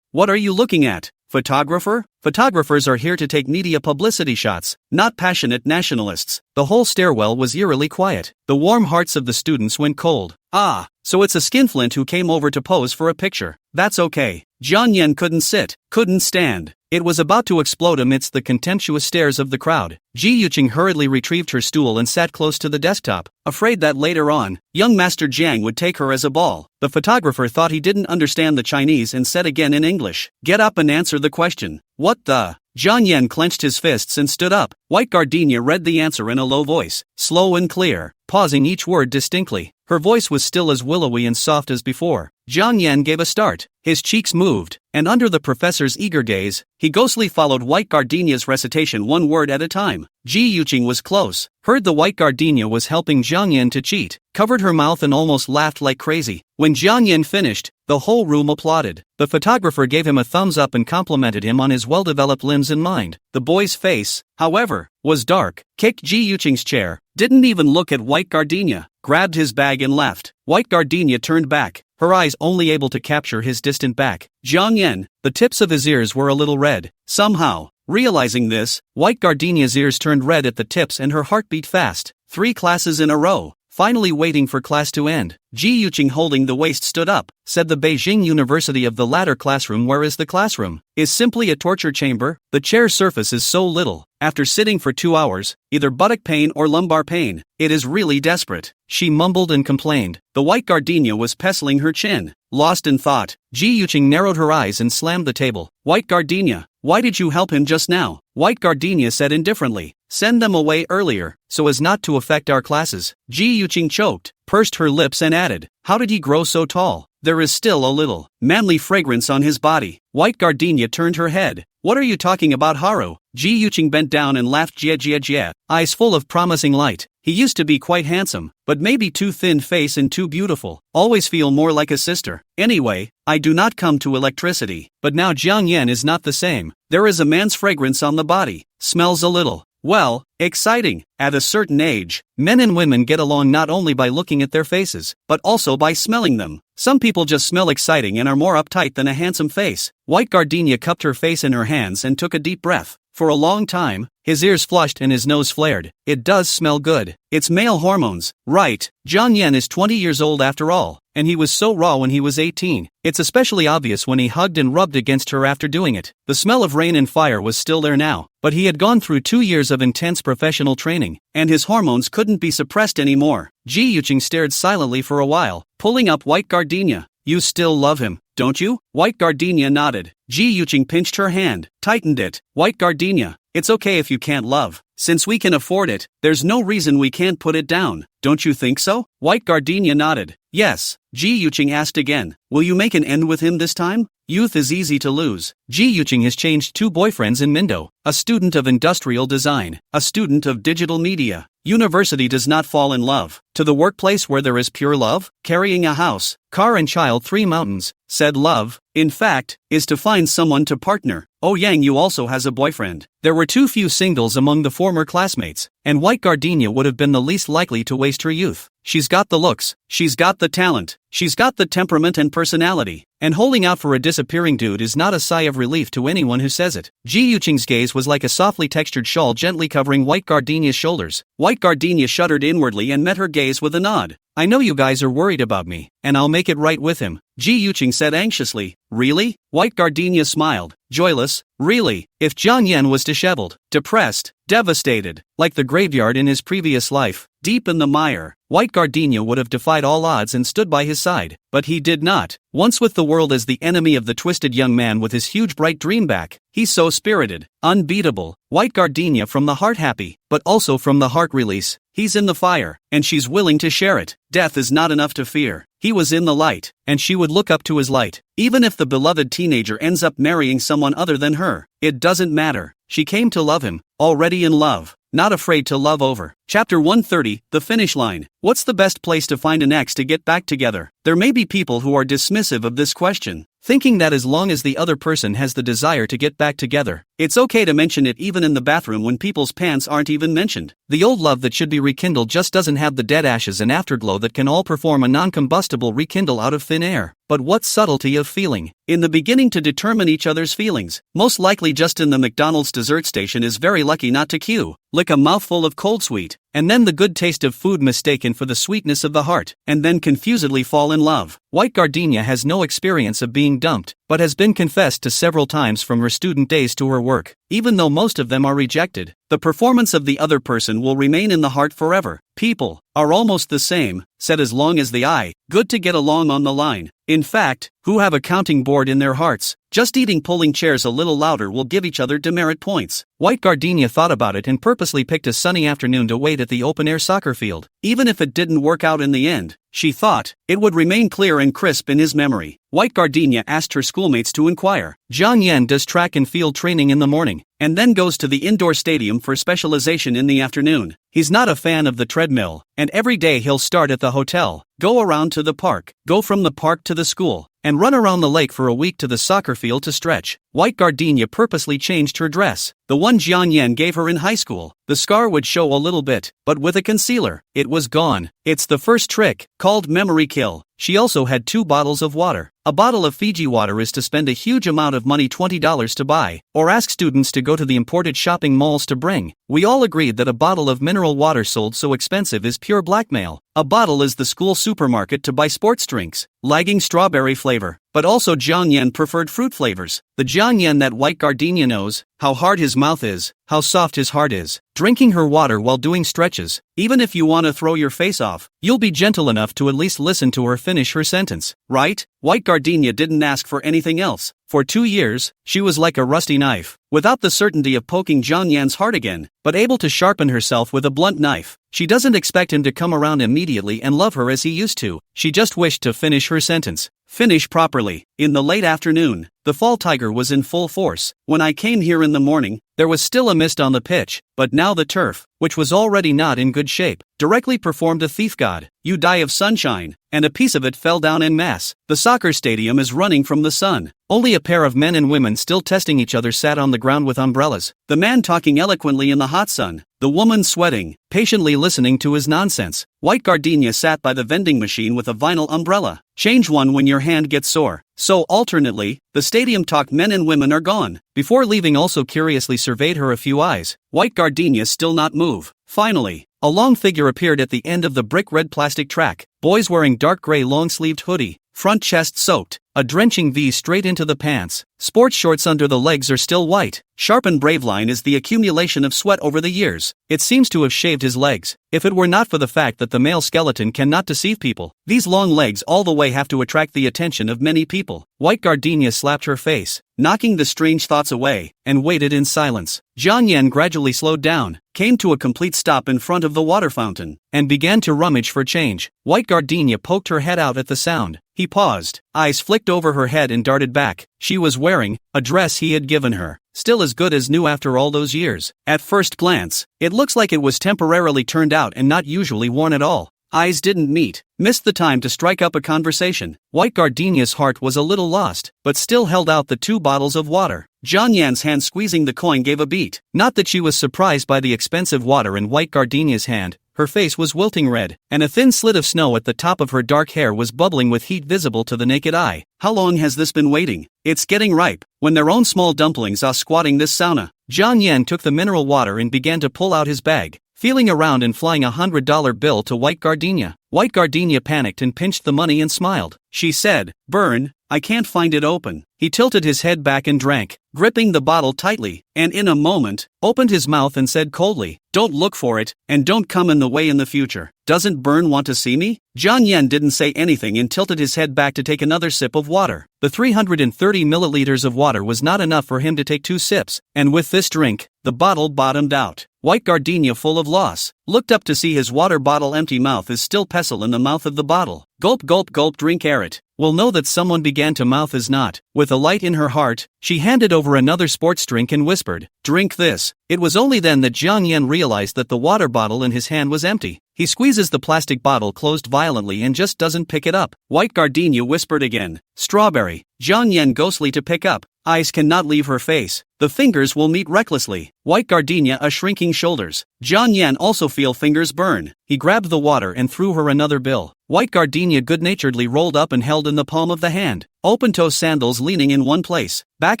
What are you looking at? Photographer? Photographers are here to take media publicity shots, not passionate nationalists. The whole stairwell was eerily quiet. The warm hearts of the students went cold. Ah, so it's a skinflint who came over to pose for a picture. That's okay. Jiang Yan couldn't sit, couldn't stand. It was about to explode amidst the contemptuous stares of the crowd. Ji Yuqing hurriedly retrieved her stool and sat close to the desktop, afraid that later on, young Master Jiang would take her as a ball. The photographer thought he didn't understand the Chinese and said again in English, "Get up and answer the question." What the? Jiang Yan clenched his fists and stood up. White Gardenia read the answer in a low voice, slow and clear, pausing each word distinctly. Her voice was still as willowy and soft as before. Jiang Yan gave a start. His cheeks moved, and under the professor's eager gaze, he ghostly followed White Gardenia's recitation one word at a time. Ji Yuqing was close, heard the White Gardenia was helping Jiang Yan to cheat, covered her mouth and almost laughed like crazy. When Jiang Yan finished, the whole room applauded. The photographer gave him a thumbs up and complimented him on his well-developed limbs and mind. The boy's face, however, was dark, kicked Ji Yuqing's chair, didn't even look at White Gardenia, grabbed his bag and left. White Gardenia turned back, her eyes only able to capture his distant back. Jiang Yan, the tips of his ears were a little red. Somehow, realizing this, White Gardenia's ears turned red at the tips and her heart beat fast. 3 classes in a row. Finally waiting for class to end, Ji Yuqing holding the waist stood up, said the Beijing University of the latter classroom where is the classroom, is simply a torture chamber. The chair's surface is so little, after sitting for 2 hours, either buttock pain or lumbar pain, it is really desperate. She mumbled and complained. The White Gardenia was pestling her chin. Lost in thought, Ji Yuqing narrowed her eyes and slammed the table. White Gardenia, why did you help him just now? White Gardenia said indifferently. Send them away earlier, so as not to affect our classes. Ji Yuqing choked, pursed her lips and added, how did he grow so tall? There is still a little manly fragrance on his body. White Gardenia turned her head. What are you talking about, Haru? Ji Yuqing bent down and laughed jia, eyes full of promising light. He used to be quite handsome, but maybe too thin face and too beautiful. Always feel more like a sister. Anyway, I do not come to electricity. But now Jiang Yan is not the same. There is a man's fragrance on the body. Smells a little, well, exciting. At a certain age, men and women get along not only by looking at their faces, but also by smelling them. Some people just smell exciting and are more uptight than a handsome face. White Gardenia cupped her face in her hands and took a deep breath. For a long time, his ears flushed and his nose flared. It does smell good. It's male hormones, right? Jiang Yan is 20 years old after all, and he was so raw when he was 18. It's especially obvious when he hugged and rubbed against her after doing it. The smell of rain and fire was still there now, but he had gone through 2 years of intense professional training, and his hormones couldn't be suppressed anymore. Ji Yuqing stared silently for a while, pulling up White Gardenia. You still love him, don't you? White Gardenia nodded. Ji Yuqing pinched her hand, tightened it. White Gardenia, it's okay if you can't love. Since we can afford it, there's no reason we can't put it down. Don't you think so? White Gardenia nodded. Yes. Ji Yuqing asked again. Will you make an end with him this time? Youth is easy to lose. Ji Yuqing has changed 2 boyfriends in Mindo. A student of industrial design. A student of digital media. University does not fall in love. To the workplace where there is pure love, carrying a house, car and child 3 mountains, said love, in fact, is to find someone to partner. Oh Yang Yu also has a boyfriend. There were too few singles among the former classmates, and White Gardenia would have been the least likely to waste her youth. She's got the looks, she's got the talent, she's got the temperament and personality, and holding out for a disappearing dude is not a sigh of relief to anyone who says it. Ji Yuqing's gaze was like a softly textured shawl gently covering White Gardenia's shoulders. White Gardenia shuddered inwardly and met her gaze with a nod. I know you guys are worried about me, and I'll make it right with him. Ji Yuqing said anxiously. Really? White Gardenia smiled, joyless. Really? If Jiang Yan was disheveled, depressed, devastated, like the graveyard in his previous life, deep in the mire, White Gardenia would have defied all odds and stood by his side, but he did not. Once with the world as the enemy of the twisted young man with his huge bright dream back, he's so spirited, unbeatable, White Gardenia from the heart happy, but also from the heart release. He's in the fire, and she's willing to share it. Death is not enough to fear. He was in the light, and she would look up to his light. Even if the beloved teenager ends up marrying someone other than her, it doesn't matter. She came to love him, already in love, not afraid to love over. Chapter 130, The Finish Line. What's the best place to find an ex to get back together? There may be people who are dismissive of this question, thinking that as long as the other person has the desire to get back together, it's okay to mention it even in the bathroom when people's pants aren't even mentioned. The old love that should be rekindled just doesn't have the dead ashes and afterglow that can all perform a non-combustible rekindle out of thin air. But what subtlety of feeling, in the beginning to determine each other's feelings, most likely just in the McDonald's dessert station is very lucky not to cue, lick a mouthful of cold sweet, and then the good taste of food mistaken for the sweetness of the heart, and then confusedly fall in love. White Gardenia has no experience of being dumped, but has been confessed to several times from her student days to her work. Even though most of them are rejected, the performance of the other person will remain in the heart forever. People are almost the same, said as long as the eye, good to get along on the line. In fact, who have a counting board in their hearts? Just eating pulling chairs a little louder will give each other demerit points. White Gardenia thought about it and purposely picked a sunny afternoon to wait at the open-air soccer field. Even if it didn't work out in the end, she thought, it would remain clear and crisp in his memory. White Gardenia asked her schoolmates to inquire. Jiang Yan does track and field training in the morning, and then goes to the indoor stadium for specialization in the afternoon. He's not a fan of the treadmill, and every day he'll start at the hotel, go around to the park, go from the park to the school, and run around the lake for a week to the soccer field to stretch. White Gardenia purposely changed her dress, the one Jiang Yan gave her in high school. The scar would show a little bit, but with a concealer, it was gone. It's the first trick, called memory kill. She also had 2 bottles of water. A bottle of Fiji water is to spend a huge amount of money, $20 to buy, or ask students to go to the imported shopping malls to bring. We all agreed that a bottle of mineral water sold so expensive is pure blackmail. A bottle is the school supermarket to buy sports drinks, lagging strawberry flavor, but also Jiang Yan preferred fruit flavors. The Jiang Yan that White Gardenia knows, how hard his mouth is, how soft his heart is. Drinking her water while doing stretches, even if you want to throw your face off, you'll be gentle enough to at least listen to her finish her sentence, right? White Gardenia didn't ask for anything else. For 2 years, she was like a rusty knife, without the certainty of poking Jiang Yan's heart again, but able to sharpen herself with a blunt knife. She doesn't expect him to come around immediately and love her as he used to. She just wished to finish her sentence. Finish properly. In the late afternoon, the fall tiger was in full force. When I came here in the morning, there was still a mist on the pitch, but now the turf, which was already not in good shape, directly performed a thief god. You die of sunshine, and a piece of it fell down en masse. The soccer stadium is running from the sun. Only a pair of men and women still testing each other sat on the ground with umbrellas. The man talking eloquently in the hot sun, the woman sweating, patiently listening to his nonsense. White Gardenia sat by the vending machine with a vinyl umbrella. Change one when your hand gets sore. So alternately, the stadium talk men and women are gone. Before leaving also curiously surveyed her a few eyes. White Gardenia still not move. Finally, a long figure appeared at the end of the brick red plastic track. Boys wearing dark gray long-sleeved hoodie, front chest soaked, a drenching V straight into the pants. Sports shorts under the legs are still white. Sharpened brave line is the accumulation of sweat over the years. It seems to have shaved his legs. If it were not for the fact that the male skeleton cannot deceive people, these long legs all the way have to attract the attention of many people. White Gardenia slapped her face, knocking the strange thoughts away, and waited in silence. Jiang Yan gradually slowed down, came to a complete stop in front of the water fountain, and began to rummage for change. White Gardenia poked her head out at the sound. He paused, eyes flicked over her head and darted back. She was wearing a dress he had given her, still as good as new after all those years. At first glance, it looks like it was temporarily turned out and not usually worn at all. Eyes didn't meet, missed the time to strike up a conversation. White Gardenia's heart was a little lost, but still held out the 2 bottles of water. Jiang Yan's hand squeezing the coin gave a beat. Not that she was surprised by the expensive water in White Gardenia's hand. Her face was wilting red, and a thin slit of snow at the top of her dark hair was bubbling with heat visible to the naked eye. How long has this been waiting? It's getting ripe. When their own small dumplings are squatting this sauna. Jiang Yan took the mineral water and began to pull out his bag, feeling around and flying $100 bill to White Gardenia. White Gardenia panicked and pinched the money and smiled. She said, "Burn, I can't find it open." He tilted his head back and drank, gripping the bottle tightly, and in a moment, opened his mouth and said coldly, "Don't look for it, and don't come in the way in the future. Doesn't Burn want to see me?" Jiang Yan didn't say anything and tilted his head back to take another sip of water. The 330 milliliters of water was not enough for him to take 2 sips, and with this drink, the bottle bottomed out. White Gardenia, full of loss, looked up to see his water bottle empty. Mouth is still pestle in the mouth of the bottle. Gulp gulp gulp, drink it. Will know that someone began to mouth is not. With a light in her heart, she handed over another sports drink and whispered, "Drink this." It was only then that Jiang Yan realized that the water bottle in his hand was empty. He squeezes the plastic bottle closed violently and just doesn't pick it up. White Gardenia whispered again, "Strawberry." Jiang Yan ghostly to pick up. Eyes cannot leave her face. The fingers will meet recklessly. White Gardenia a shrinking shoulders. Jiang Yan also feel fingers burn. He grabbed the water and threw her another bill. White Gardenia good-naturedly rolled up and held in the palm of the hand. Open-toe sandals leaning in one place, back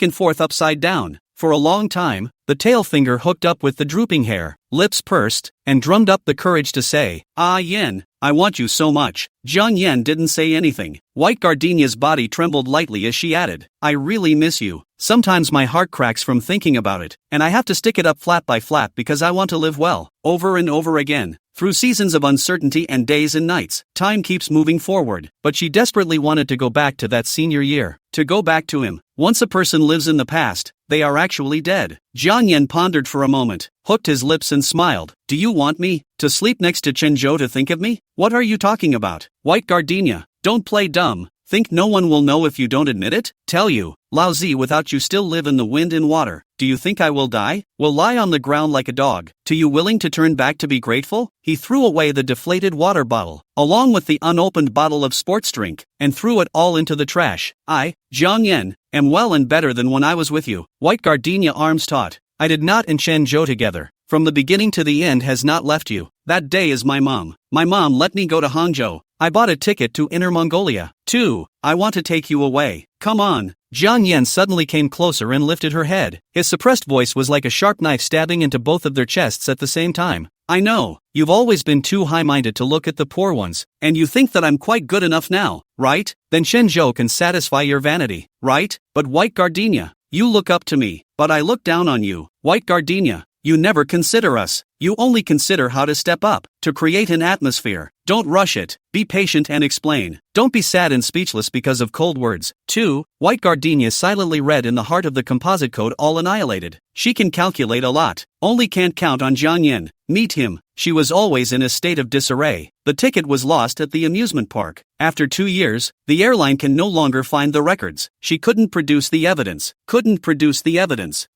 and forth upside down. For a long time, the tail finger hooked up with the drooping hair, lips pursed, and drummed up the courage to say, "Ah Yen, I want you so much." Jiang Yan didn't say anything. White Gardenia's body trembled lightly as she added, "I really miss you. Sometimes my heart cracks from thinking about it, and I have to stick it up flat by flat because I want to live well." Over and over again, through seasons of uncertainty and days and nights, time keeps moving forward, but she desperately wanted to go back to that senior year, to go back to him. Once a person lives in the past, they are actually dead. Jiang Yan pondered for a moment, hooked his lips and smiled. "Do you want me to sleep next to Chenzhou to think of me? What are you talking about?" White Gardenia, don't play dumb. Think no one will know if you don't admit it? Tell you, Lao Zi, without you still live in the wind and water. Do you think I will die? Will lie on the ground like a dog? To you willing to turn back to be grateful? He threw away the deflated water bottle, along with the unopened bottle of sports drink, and threw it all into the trash. "I, Jiang Yan, am well and better than when I was with you." White Gardenia arms taut. "I did not and Chenzhou together. From the beginning to the end has not left you. That day is my mom. My mom let me go to Hangzhou. I bought a ticket to Inner Mongolia. Too, I want to take you away. Come on." Jiang Yan suddenly came closer and lifted her head. His suppressed voice was like a sharp knife stabbing into both of their chests at the same time. "I know, you've always been too high-minded to look at the poor ones, and you think that I'm quite good enough now, right? Then Shenzhou can satisfy your vanity, right? But White Gardenia, you look up to me, but I look down on you. White Gardenia, you never consider us. You only consider how to step up, to create an atmosphere. Don't rush it, be patient and explain. Don't be sad and speechless because of cold words." 2. White Gardenia silently read in the heart of the composite code all annihilated. She can calculate a lot, only can't count on Jiang Yan. Meet him. She was always in a state of disarray. The ticket was lost at the amusement park. After 2 years, the airline can no longer find the records. She couldn't produce the evidence.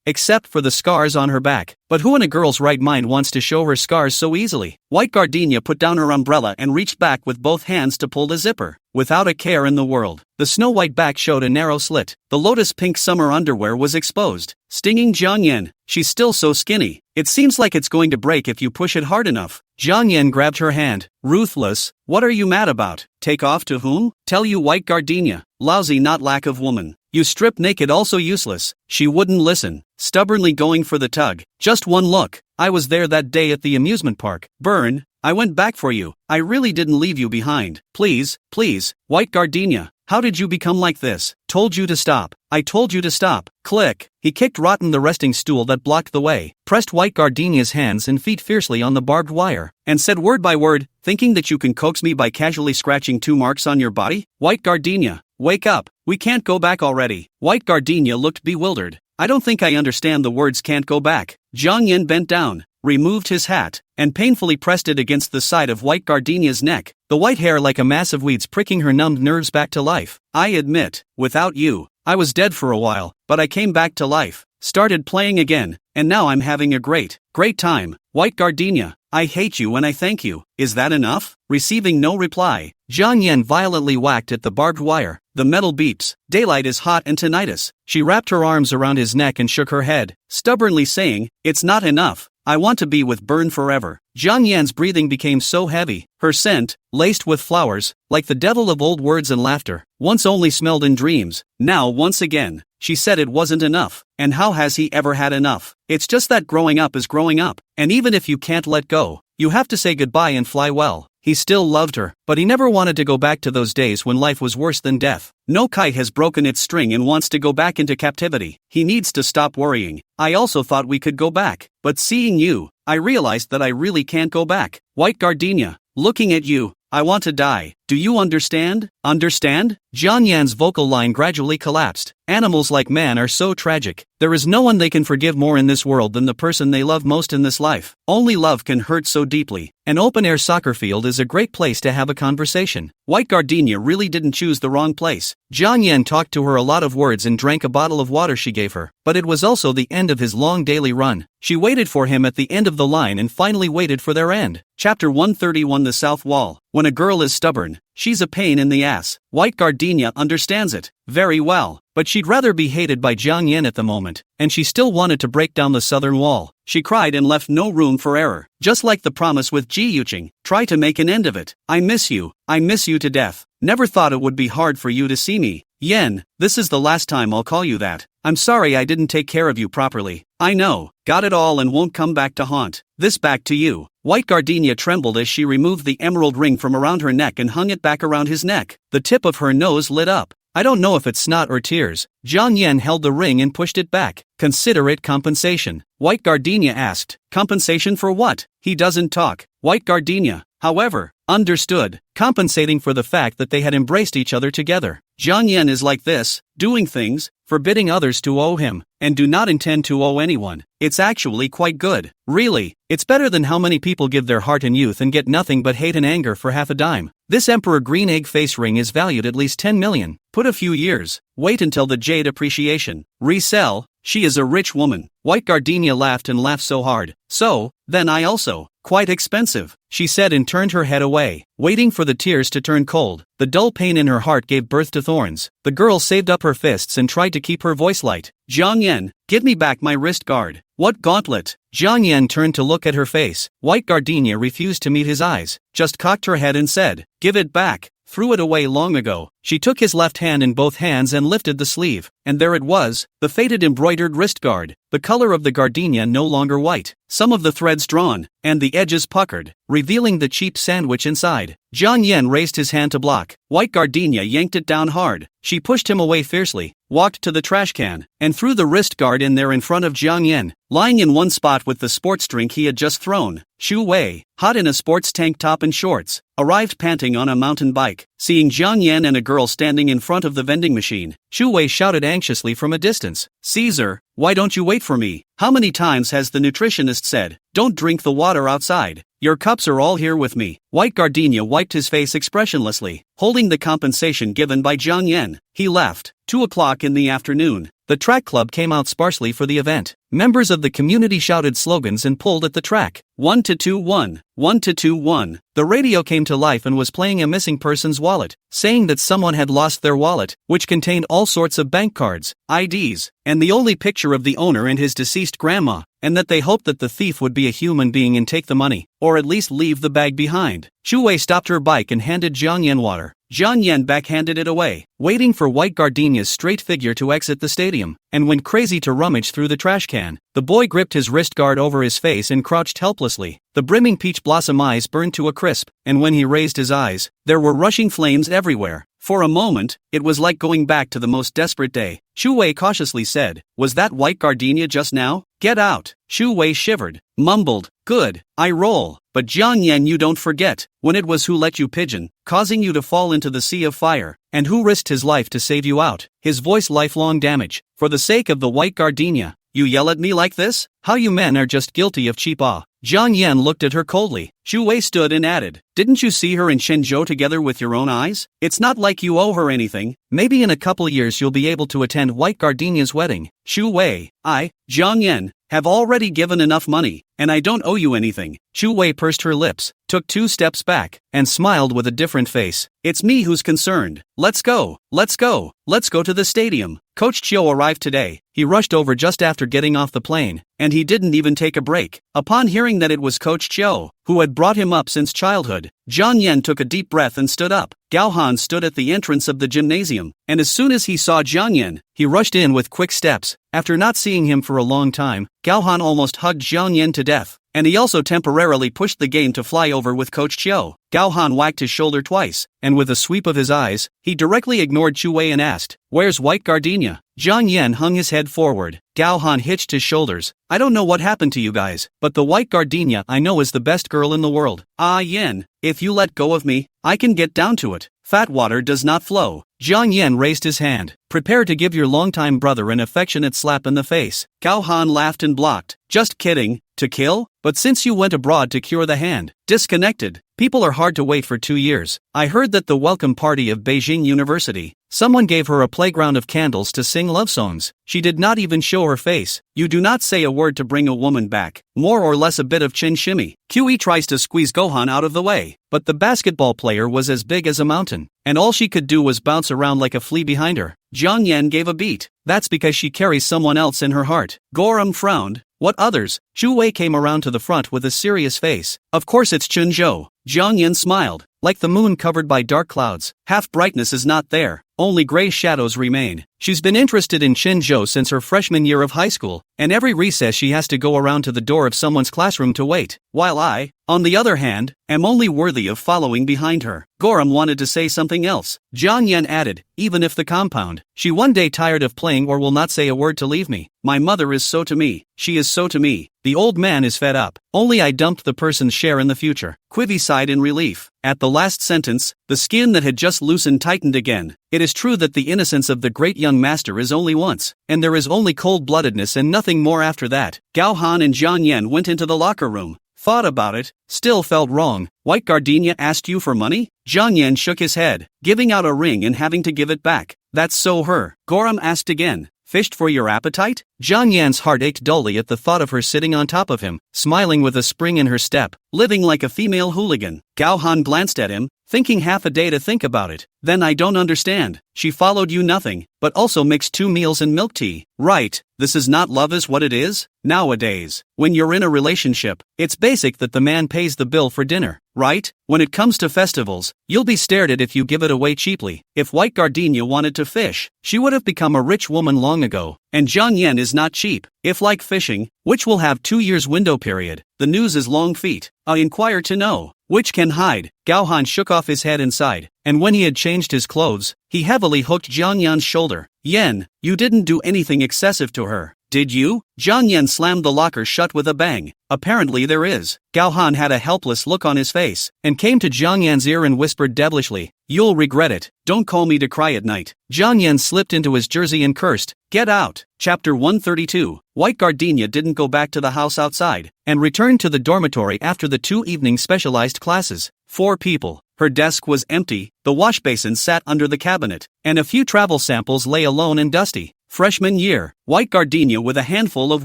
Except for the scars on her back. But who in a girl's right mind wants to show her scars so easily? White Gardenia put down her umbrella and reached back with both hands to pull the zipper. Without a care in the world, the snow-white back showed a narrow slit. The lotus-pink summer underwear was exposed, stinging Jiang Yan. "She's still so skinny. It seems like it's going to break if you push it hard enough." Jiang Yan grabbed her hand. "Ruthless, what are you mad about? Take off to whom? Tell you, White Gardenia. Lousy, not lack of woman. You strip naked, also useless." She wouldn't listen, stubbornly going for the tug. "Just one look. I was there that day at the amusement park. Burn, I went back for you. I really didn't leave you behind. Please, please, White Gardenia, how did you become like this? Told you to stop. I told you to stop." Click. He kicked Rotten the resting stool that blocked the way, pressed White Gardenia's hands and feet fiercely on the barbed wire, and said word by word, "Thinking that you can coax me by casually scratching 2 marks on your body? White Gardenia, wake up. We can't go back already." White Gardenia looked bewildered. "I don't think I understand the words can't go back." Jiang Yan bent down, removed his hat, and painfully pressed it against the side of White Gardenia's neck, the white hair like a mass of weeds pricking her numbed nerves back to life. "I admit, without you, I was dead for a while, but I came back to life, started playing again, and now I'm having a great time. White Gardenia, I hate you and I thank you. Is that enough?" Receiving no reply, Jiang Yan violently whacked at the barbed wire. The metal beeps. Daylight is hot and tinnitus. She wrapped her arms around his neck and shook her head, stubbornly saying, "It's not enough. I want to be with Burn forever." Jiang Yan's breathing became so heavy, her scent, laced with flowers, like the devil of old words and laughter, once only smelled in dreams, now once again. She said it wasn't enough, and how has he ever had enough? It's just that growing up is growing up, and even if you can't let go, you have to say goodbye and fly well. he still loved her, but he never wanted to go back to those days when life was worse than death. No kite has broken its string and wants to go back into captivity. He needs to stop worrying. I also thought we could go back, but seeing you, I realized that I really can't go back. White gardenia, looking at you, I want to die. Do you understand? Understand? Jiang Yan's vocal line gradually collapsed. Animals like man are so tragic. There is no one they can forgive more in this world than the person they love most in this life. Only love can hurt so deeply. An open-air soccer field is a great place to have a conversation. White gardenia really didn't choose the wrong place. Jiang Yan talked to her a lot of words and drank a bottle of water she gave her, but it was also the end of his long daily run. She waited for him at the end of the line and finally waited for their end. Chapter 131 The South Wall. When a girl is stubborn, she's a pain in the ass. White gardenia understands it very well, but she'd rather be hated by Jiang Yan at the moment, and she still wanted to break down the southern wall. She cried and left no room for error. Just like the promise with Ji Yuqing, try to make an end of it. I miss you to death. Never thought it would be hard for you to see me. Yen, this is the last time I'll call you that. I'm sorry I didn't take care of you properly. I know, got it all and won't come back to haunt. This back to you. White gardenia trembled as she removed the emerald ring from around her neck and hung it back around his neck. The tip of her nose lit up. I don't know if it's snot or tears. Jiang Yan held the ring and pushed it back. Consider it compensation. White gardenia asked. Compensation for what? He doesn't talk. White gardenia, however, understood, compensating for the fact that they had embraced each other together. Jiang Yan is like this, doing things, forbidding others to owe him, and do not intend to owe anyone. It's actually quite good. Really, it's better than how many people give their heart and youth and get nothing but hate and anger for half a dime. This Emperor Green Egg face ring is valued at least 10 million. Put a few years. Wait until the jade appreciation. Resell. She is a rich woman. White gardenia laughed and laughed so hard. So, then I also. Quite expensive, she said and turned her head away, waiting for the tears to turn cold. The dull pain in her heart gave birth to thorns. The girl saved up her fists and tried to keep her voice light. Jiang Yan, give me back my wrist guard. What gauntlet? Jiang Yan turned to look at her face. White gardenia refused to meet his eyes, just cocked her head and said, give it back. Threw it away long ago. She took his left hand in both hands and lifted the sleeve, and there it was, the faded embroidered wrist guard, the color of the gardenia no longer white, some of the threads drawn, and the edges puckered, revealing the cheap sandwich inside. Jiang Yan raised his hand to block. White gardenia yanked it down hard. She pushed him away fiercely, walked to the trash can, and threw the wrist guard in there in front of Jiang Yan, lying in one spot with the sports drink he had just thrown. Shu Wei, hot in a sports tank top and shorts, arrived panting on a mountain bike. Seeing Jiang Yan and a girl standing in front of the vending machine, Shu Wei shouted anxiously from a distance, Caesar, why don't you wait for me? How many times has the nutritionist said, don't drink the water outside? Your cups are all here with me. White gardenia wiped his face expressionlessly, holding the compensation given by Jiang Yan. He left. 2 o'clock in the afternoon. The track club came out sparsely for the event. Members of the community shouted slogans and pulled at the track. 1 to 2 1, 1 to 2 1. The radio came to life and was playing a missing person's wallet, saying that someone had lost their wallet, which contained all sorts of bank cards, IDs, and the only picture of the owner and his deceased grandma, and that they hoped that the thief would be a human being and take the money, or at least leave the bag behind. Shu Wei stopped her bike and handed Jiang Yan water. Jiang Yan backhanded it away, waiting for White Gardenia's straight figure to exit the stadium, and went crazy to rummage through the trash can. The boy gripped his wrist guard over his face and crouched helplessly. The brimming peach blossom eyes burned to a crisp, and when he raised his eyes, there were rushing flames everywhere. For a moment, it was like going back to the most desperate day. Shu Wei cautiously said, was that White Gardenia just now? Get out. Shu Wei shivered, mumbled, good, I roll. But Jiang Yan, you don't forget, when it was who let you pigeon, causing you to fall into the sea of fire, and who risked his life to save you out. His voice lifelong damage. For the sake of the White Gardenia, you yell at me like this? How you men are just guilty of cheap awe. Jiang Yan looked at her coldly. Shu Wei stood and added, didn't you see her and Shenzhou together with your own eyes? It's not like you owe her anything. Maybe in a couple years you'll be able to attend White Gardenia's wedding. Shu Wei, Jiang Yan, have already given enough money, and I don't owe you anything. Shu Wei pursed her lips, took 2 steps back, and smiled with a different face. It's me who's concerned. Let's go, let's go, let's go to the stadium. Coach Chiu arrived today. He rushed over just after getting off the plane, and he didn't even take a break. Upon hearing that it was Coach Chiu, who had brought him up since childhood, Jiang Yan took a deep breath and stood up. Gao Han stood at the entrance of the gymnasium, and as soon as he saw Jiang Yan, he rushed in with quick steps. After not seeing him for a long time, Gao Han almost hugged Jiang Yan to death. and he also temporarily pushed the game to fly over with Coach Chiu. Gao Han whacked his shoulder twice, and with a sweep of his eyes, he directly ignored Chu Wei and asked, "Where's White Gardenia?" Zhang Yan hung his head forward. Gao Han hitched his shoulders. "I don't know what happened to you guys, but the White Gardenia I know is the best girl in the world. Ah Yan, if you let go of me, I can get down to it. Fat water does not flow." Zhang Yan raised his hand. "Prepare to give your longtime brother an affectionate slap in the face." Gao Han laughed and blocked. "Just kidding. To kill? But since you went abroad to cure the hand, disconnected. People are hard to wait for 2 years. I heard that the welcome party of Beijing University, someone gave her a playground of candles to sing love songs. She did not even show her face. You do not say a word to bring a woman back. More or less a bit of chin shimmy." QE tries to squeeze Gohan out of the way, but the basketball player was as big as a mountain, and all she could do was bounce around like a flea behind her. Zhang Yan gave a beat. "That's because she carries someone else in her heart." Gorum frowned. "What others?" Chu Wei came around to the front with a serious face. "Of course it's Chun Zhou." Zhang Yan smiled. "Like the moon covered by dark clouds, half brightness is not there, only gray shadows remain." She's been interested in Chin Zhou since her freshman year of high school, and every recess she has to go around to the door of someone's classroom to wait, while I, on the other hand, am only worthy of following behind her. Gorum wanted to say something else. Zhang Yan added, "Even if the compound, she one day tired of playing or will not say a word to leave me. My mother is so to me, she is so to me. The old man is fed up. Only I dumped the person's share in the future." Quivy sighed in relief. At the last sentence, the skin that had just loosened tightened again. It is true that the innocence of the great young master is only once, and there is only cold-bloodedness and nothing more after that. Gao Han and Zhang Yan went into the locker room. Thought about it, still felt wrong. "White Gardenia asked you for money?" Zhang Yan shook his head, giving out a ring and having to give it back. "That's so her." Gorum asked again. "Fished for your appetite?" Zhang Yan's heart ached dully at the thought of her sitting on top of him, smiling with a spring in her step, living like a female hooligan. Gao Han glanced at him, thinking half a day to think about it. "Then I don't understand. She followed you nothing, but also mixed 2 meals and milk tea. Right, this is not love is what it is? Nowadays, when you're in a relationship, it's basic that the man pays the bill for dinner, right? When it comes to festivals, you'll be stared at if you give it away cheaply. If White Gardenia wanted to fish, she would have become a rich woman long ago. And Zhang Yan is not cheap. If like fishing, which will have 2 years window period, the news is long feet. I inquire to know, which can hide." Gao Han shook off his head and sighed, and when he had changed his clothes, he heavily hooked Zhang Yan's shoulder. "Yan, you didn't do anything excessive to her, did you?" Zhang Yan slammed the locker shut with a bang. "Apparently there is." Gao Han had a helpless look on his face, and came to Zhang Yan's ear and whispered devilishly, "You'll regret it. Don't call me to cry at night." Zhang Yan slipped into his jersey and cursed, "Get out." Chapter 132. White Gardenia didn't go back to the house outside, and returned to the dormitory after the 2 evening specialized classes. 4 people. Her desk was empty, the wash basin sat under the cabinet, and a few travel samples lay alone and dusty. Freshman year, White Gardenia with a handful of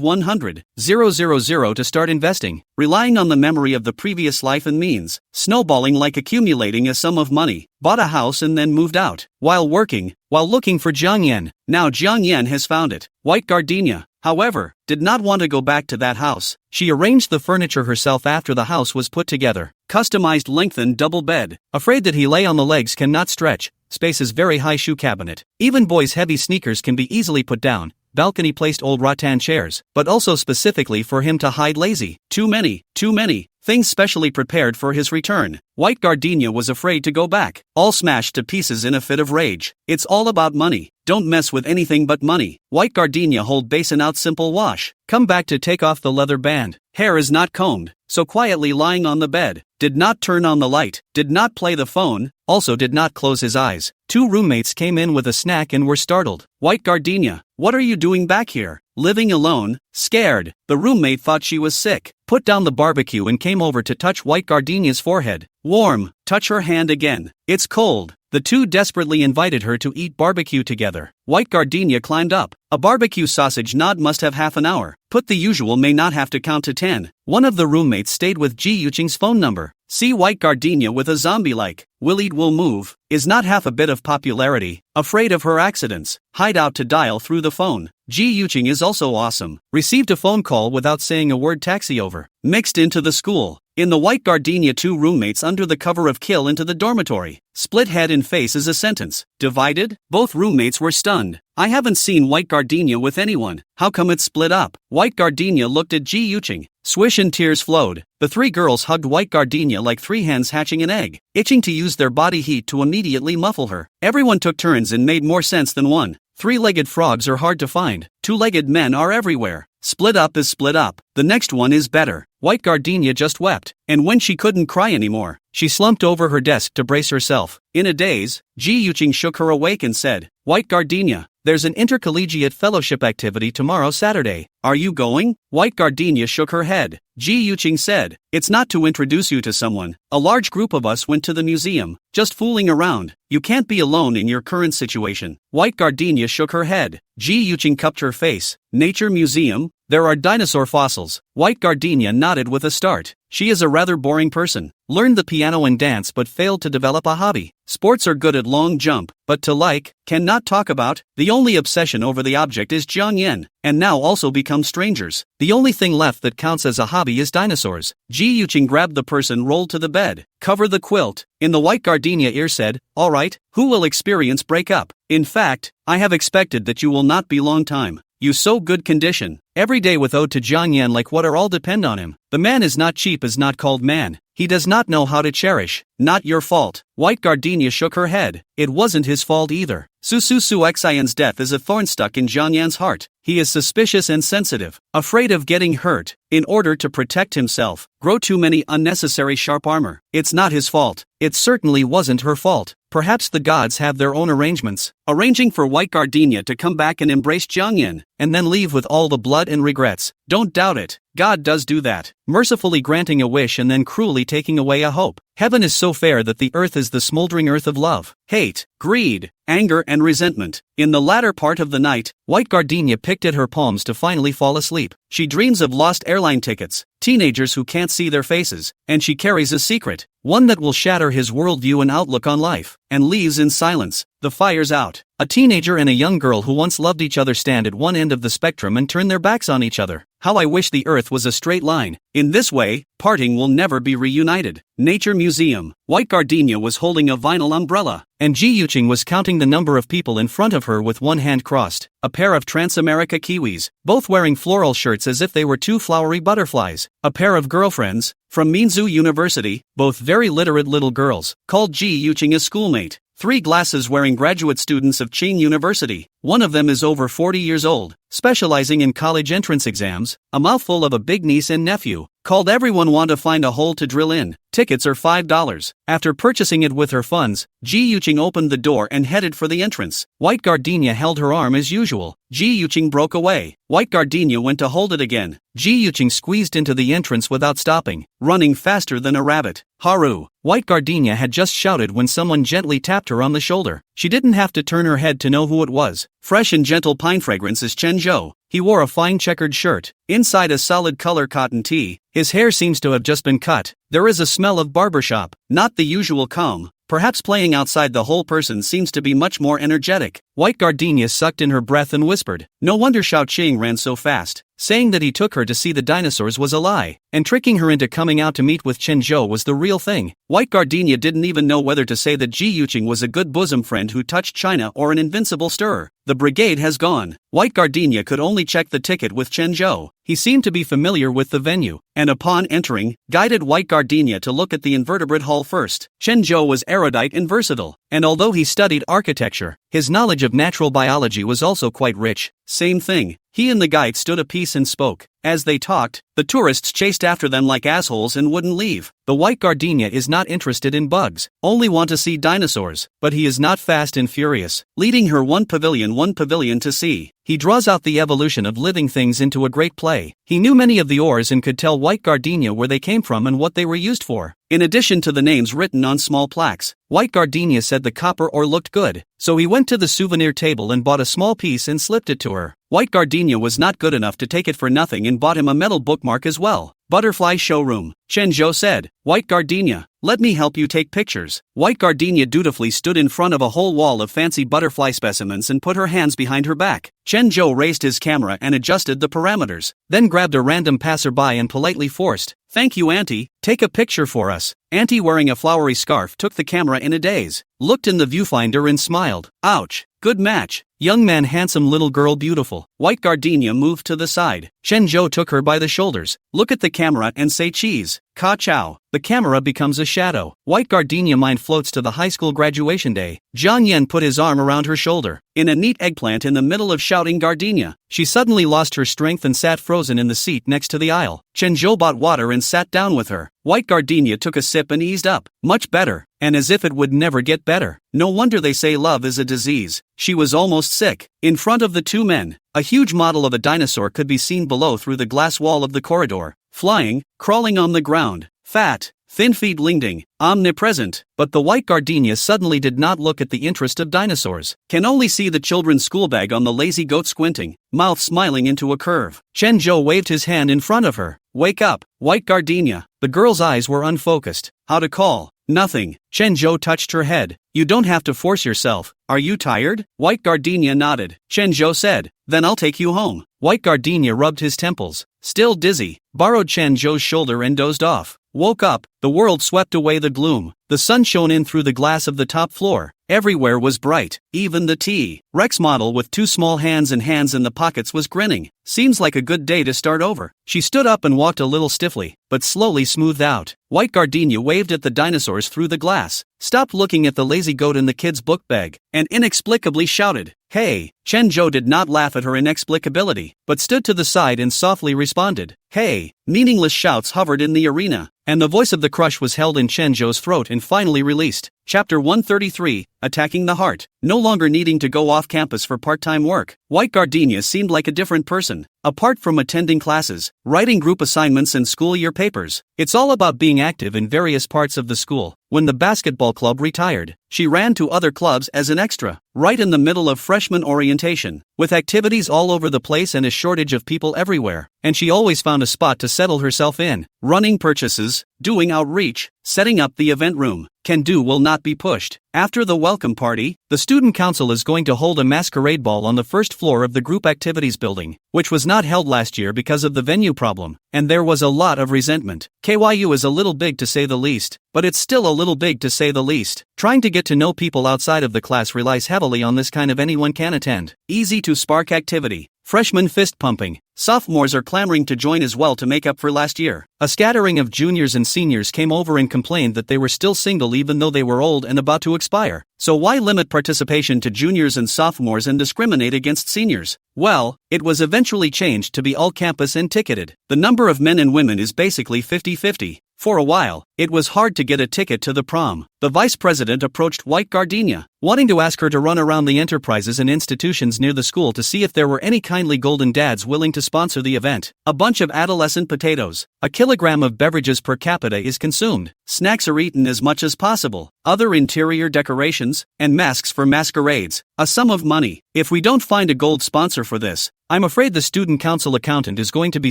100,000 to start investing, relying on the memory of the previous life and means, snowballing like accumulating a sum of money, bought a house and then moved out, while looking for Zhang Yan. Now Zhang Yan has found it. White Gardenia, however, did not want to go back to that house. She arranged the furniture herself after the house was put together. Customized lengthened double bed. Afraid that he lay on the legs cannot stretch. Space's very high shoe cabinet. Even boys' heavy sneakers can be easily put down. Balcony placed old rattan chairs, but also specifically for him to hide lazy. Too many things specially prepared for his return. White Gardenia was afraid to go back. All smashed to pieces in a fit of rage. It's all about money. Don't mess with anything but money. White Gardenia hold basin out simple wash. Come back to take off the leather band. Hair is not combed, so quietly lying on the bed. Did not turn on the light. Did not play the phone. Also did not close his eyes. 2 roommates came in with a snack and were startled. "White Gardenia, what are you doing back here? Living alone? Scared?" The roommate thought she was sick. Put down the barbecue and came over to touch White Gardenia's forehead. "Warm." Touch her hand again. "It's cold." The 2 desperately invited her to eat barbecue together. White Gardenia climbed up. A barbecue sausage nod must have half an hour. Put the usual may not have to count to 10. One of the roommates stayed with Ji Yuqing's phone number. See White Gardenia with a zombie-like, "will eat will move," is not half a bit of popularity. Afraid of her accidents. Hide out to dial through the phone. Ji Yuqing is also awesome. Received a phone call without saying a word. Taxi over. Mixed into the school. In the White Gardenia, two roommates under the cover of kill into the dormitory. Split head and face is a sentence. Divided? Both roommates were stunned. I haven't seen White Gardenia with anyone. How come it's split up? White Gardenia looked at Ji Yuqing. Swish and tears flowed. The three girls hugged White Gardenia like three hens hatching an egg, itching to use their body heat to immediately muffle her. Everyone took turns and made more sense than one. Three-legged frogs are hard to find. Two-legged men are everywhere. Split up is split up. The next one is better. White Gardenia just wept, and when she couldn't cry anymore, she slumped over her desk to brace herself. In a daze, Ji Yuqing shook her awake and said, "White Gardenia, there's an intercollegiate fellowship activity tomorrow Saturday. Are you going?" White Gardenia shook her head. Ji Yuqing said, "It's not to introduce you to someone. A large group of us went to the museum, just fooling around. You can't be alone in your current situation." White Gardenia shook her head. Ji Yuqing cupped her face. "Nature museum? There are dinosaur fossils." White Gardenia nodded with a start. She is a rather boring person. Learned the piano and dance but failed to develop a hobby. Sports are good at long jump, but to like, cannot talk about. The only obsession over the object is Jiang Yen, and now also become strangers. The only thing left that counts as a hobby is dinosaurs. Ji Yuqing grabbed the person rolled to the bed. "Cover the quilt." In the White Gardenia ear said, "All right, who will experience breakup? In fact, I have expected that you will not be long time. You so good condition. Every day with ode to Jiang Yan like what are all depend on him. The man is not cheap is not called man. He does not know how to cherish. Not your fault." White Gardenia shook her head. It wasn't his fault either. Su Xian's death is a thorn stuck in Jiang Yan's heart. He is suspicious and sensitive, afraid of getting hurt. In order to protect himself, grow too many unnecessary sharp armor. It's not his fault. It certainly wasn't her fault. Perhaps the gods have their own arrangements, arranging for White Gardenia to come back and embrace Jiang Yan, and then leave with all the blood and regrets. Don't doubt it. God does do that, mercifully granting a wish and then cruelly taking away a hope. Heaven is so fair that the earth is the smoldering earth of love, hate, greed, anger and resentment. In the latter part of the night, White Gardenia picked at her palms to finally fall asleep. She dreams of lost airline tickets, teenagers who can't see their faces, and she carries a secret, one that will shatter his worldview and outlook on life, and leaves in silence. The fire's out. A teenager and a young girl who once loved each other stand at one end of the spectrum and turn their backs on each other. How I wish the earth was a straight line. In this way, parting will never be reunited. Nature Museum. White Gardenia was holding a vinyl umbrella, and Ji Yuqing was counting the number of people in front of her with one hand crossed. A pair of Transamerica Kiwis, both wearing floral shirts as if they were two flowery butterflies. A pair of girlfriends, from Minzu University, both very literate little girls, called Ji Yuqing a schoolmate. 3 glasses-wearing graduate students of Qing University. One of them is over 40 years old, specializing in college entrance exams, a mouthful of a big niece and nephew, called everyone want to find a hole to drill in. Tickets are $5. After purchasing it with her funds, Ji Yuqing opened the door and headed for the entrance. White Gardenia held her arm as usual. Ji Yuqing broke away. White Gardenia went to hold it again. Ji Yuqing squeezed into the entrance without stopping, running faster than a rabbit. Haru! White Gardenia had just shouted when someone gently tapped her on the shoulder. She didn't have to turn her head to know who it was. Fresh and gentle pine fragrance is Chen Zhou. He wore a fine checkered shirt, inside a solid color cotton tee. His hair seems to have just been cut. There is a smell of barbershop, not the usual calm. Perhaps playing outside the whole person seems to be much more energetic. White Gardenia sucked in her breath and whispered. No wonder Shao Qing ran so fast. Saying that he took her to see the dinosaurs was a lie, and tricking her into coming out to meet with Chen Zhou was the real thing. White Gardenia didn't even know whether to say that Ji Yuqing was a good bosom friend who touched China or an invincible stirrer. The brigade has gone. White Gardenia could only check the ticket with Chen Zhou. He seemed to be familiar with the venue, and upon entering, guided White Gardenia to look at the invertebrate hall first. Chen Zhou was erudite and versatile, and although he studied architecture, his knowledge of natural biology was also quite rich. Same thing. He and the guide stood a piece and spoke. As they talked, the tourists chased after them like assholes and wouldn't leave. The White Gardenia is not interested in bugs, only want to see dinosaurs, but he is not fast and furious, leading her one pavilion to see. He draws out the evolution of living things into a great play. He knew many of the ores and could tell White Gardenia where they came from and what they were used for. In addition to the names written on small plaques, White Gardenia said the copper ore looked good, so he went to the souvenir table and bought a small piece and slipped it to her. White Gardenia was not good enough to take it for nothing and bought him a metal bookmark as well. Butterfly showroom. Chen Zhou said, White Gardenia, let me help you take pictures. White Gardenia dutifully stood in front of a whole wall of fancy butterfly specimens and put her hands behind her back. Chen Zhou raised his camera and adjusted the parameters, then grabbed a random passerby and politely forced, Thank you, Auntie. Take a picture for us. Auntie, wearing a flowery scarf, took the camera in a daze, looked in the viewfinder and smiled. Ouch. Good match. Young man, handsome, little girl, beautiful. White gardenia moved to the side. Chenjo took her by the shoulders. Look at the camera and say cheese. Ka chow. The camera becomes a shadow. White gardenia mind floats to the high school graduation day. Jiang Yen put his arm around her shoulder. In a neat eggplant in the middle of shouting gardenia, she suddenly lost her strength and sat frozen in the seat next to the aisle. Chenjo bought water and sat down with her. White gardenia took a sip and eased up. Much better. And as if it would never get better. No wonder they say love is a disease. She was almost sick. In front of the two men, a huge model of a dinosaur could be seen below through the glass wall of the corridor. Flying, crawling on the ground. Fat, thin feet lingering, omnipresent. But the white gardenia suddenly did not look at the interest of dinosaurs. Can only see the children's school bag on the lazy goat squinting, mouth smiling into a curve. Chenjo waved his hand in front of her. Wake up, white gardenia. The girl's eyes were unfocused. How to call? Nothing. Chenjo touched her head. You don't have to force yourself. Are you tired? White gardenia nodded. Chenjo said, then I'll take you home. White gardenia rubbed his temples. Still dizzy, borrowed Chenjo's shoulder and dozed off. Woke up, the world swept away the gloom. The sun shone in through the glass of the top floor. Everywhere was bright, even the T-Rex model with two small hands in the pockets was grinning. Seems like a good day to start over. She stood up and walked a little stiffly, but slowly smoothed out. White gardenia waved at the dinosaurs through the glass, stopped looking at the lazy goat in the kid's book bag, and inexplicably shouted, "Hey!" Chenjo did not laugh at her inexplicability, but stood to the side and softly responded, "Hey!" Meaningless shouts hovered in the arena, and the voice of the crush was held in Chenjo's throat and finally released. Chapter 133, Attacking the Heart. No longer needing to go off campus for part-time work, White gardenia seemed like a different person. Apart from attending classes, writing group assignments and school year papers, it's all about being active in various parts of the school. When the basketball club retired, she ran to other clubs as an extra, right in the middle of freshman orientation, with activities all over the place and a shortage of people everywhere, and she always found a spot to settle herself in. Running purchases, doing outreach, setting up the event room. Can do will not be pushed. After the welcome party, the student council is going to hold a masquerade ball on the first floor of the group activities building, which was not held last year because of the venue problem, and there was a lot of resentment. KYU is a little big to say the least, but it's still a little big to say the least. Trying to get to know people outside of the class relies heavily on this kind of anyone can attend, easy to spark activity. Freshmen fist pumping. Sophomores are clamoring to join as well to make up for last year. A scattering of juniors and seniors came over and complained that they were still single even though they were old and about to expire. So why limit participation to juniors and sophomores and discriminate against seniors? Well, it was eventually changed to be all campus and ticketed. The number of men and women is basically 50-50. For a while, it was hard to get a ticket to the prom. The vice president approached White Gardenia, wanting to ask her to run around the enterprises and institutions near the school to see if there were any kindly golden dads willing to sponsor the event. A bunch of adolescent potatoes. A kilogram of beverages per capita is consumed. Snacks are eaten as much as possible. Other interior decorations, and masks for masquerades. A sum of money. If we don't find a gold sponsor for this, I'm afraid the student council accountant is going to be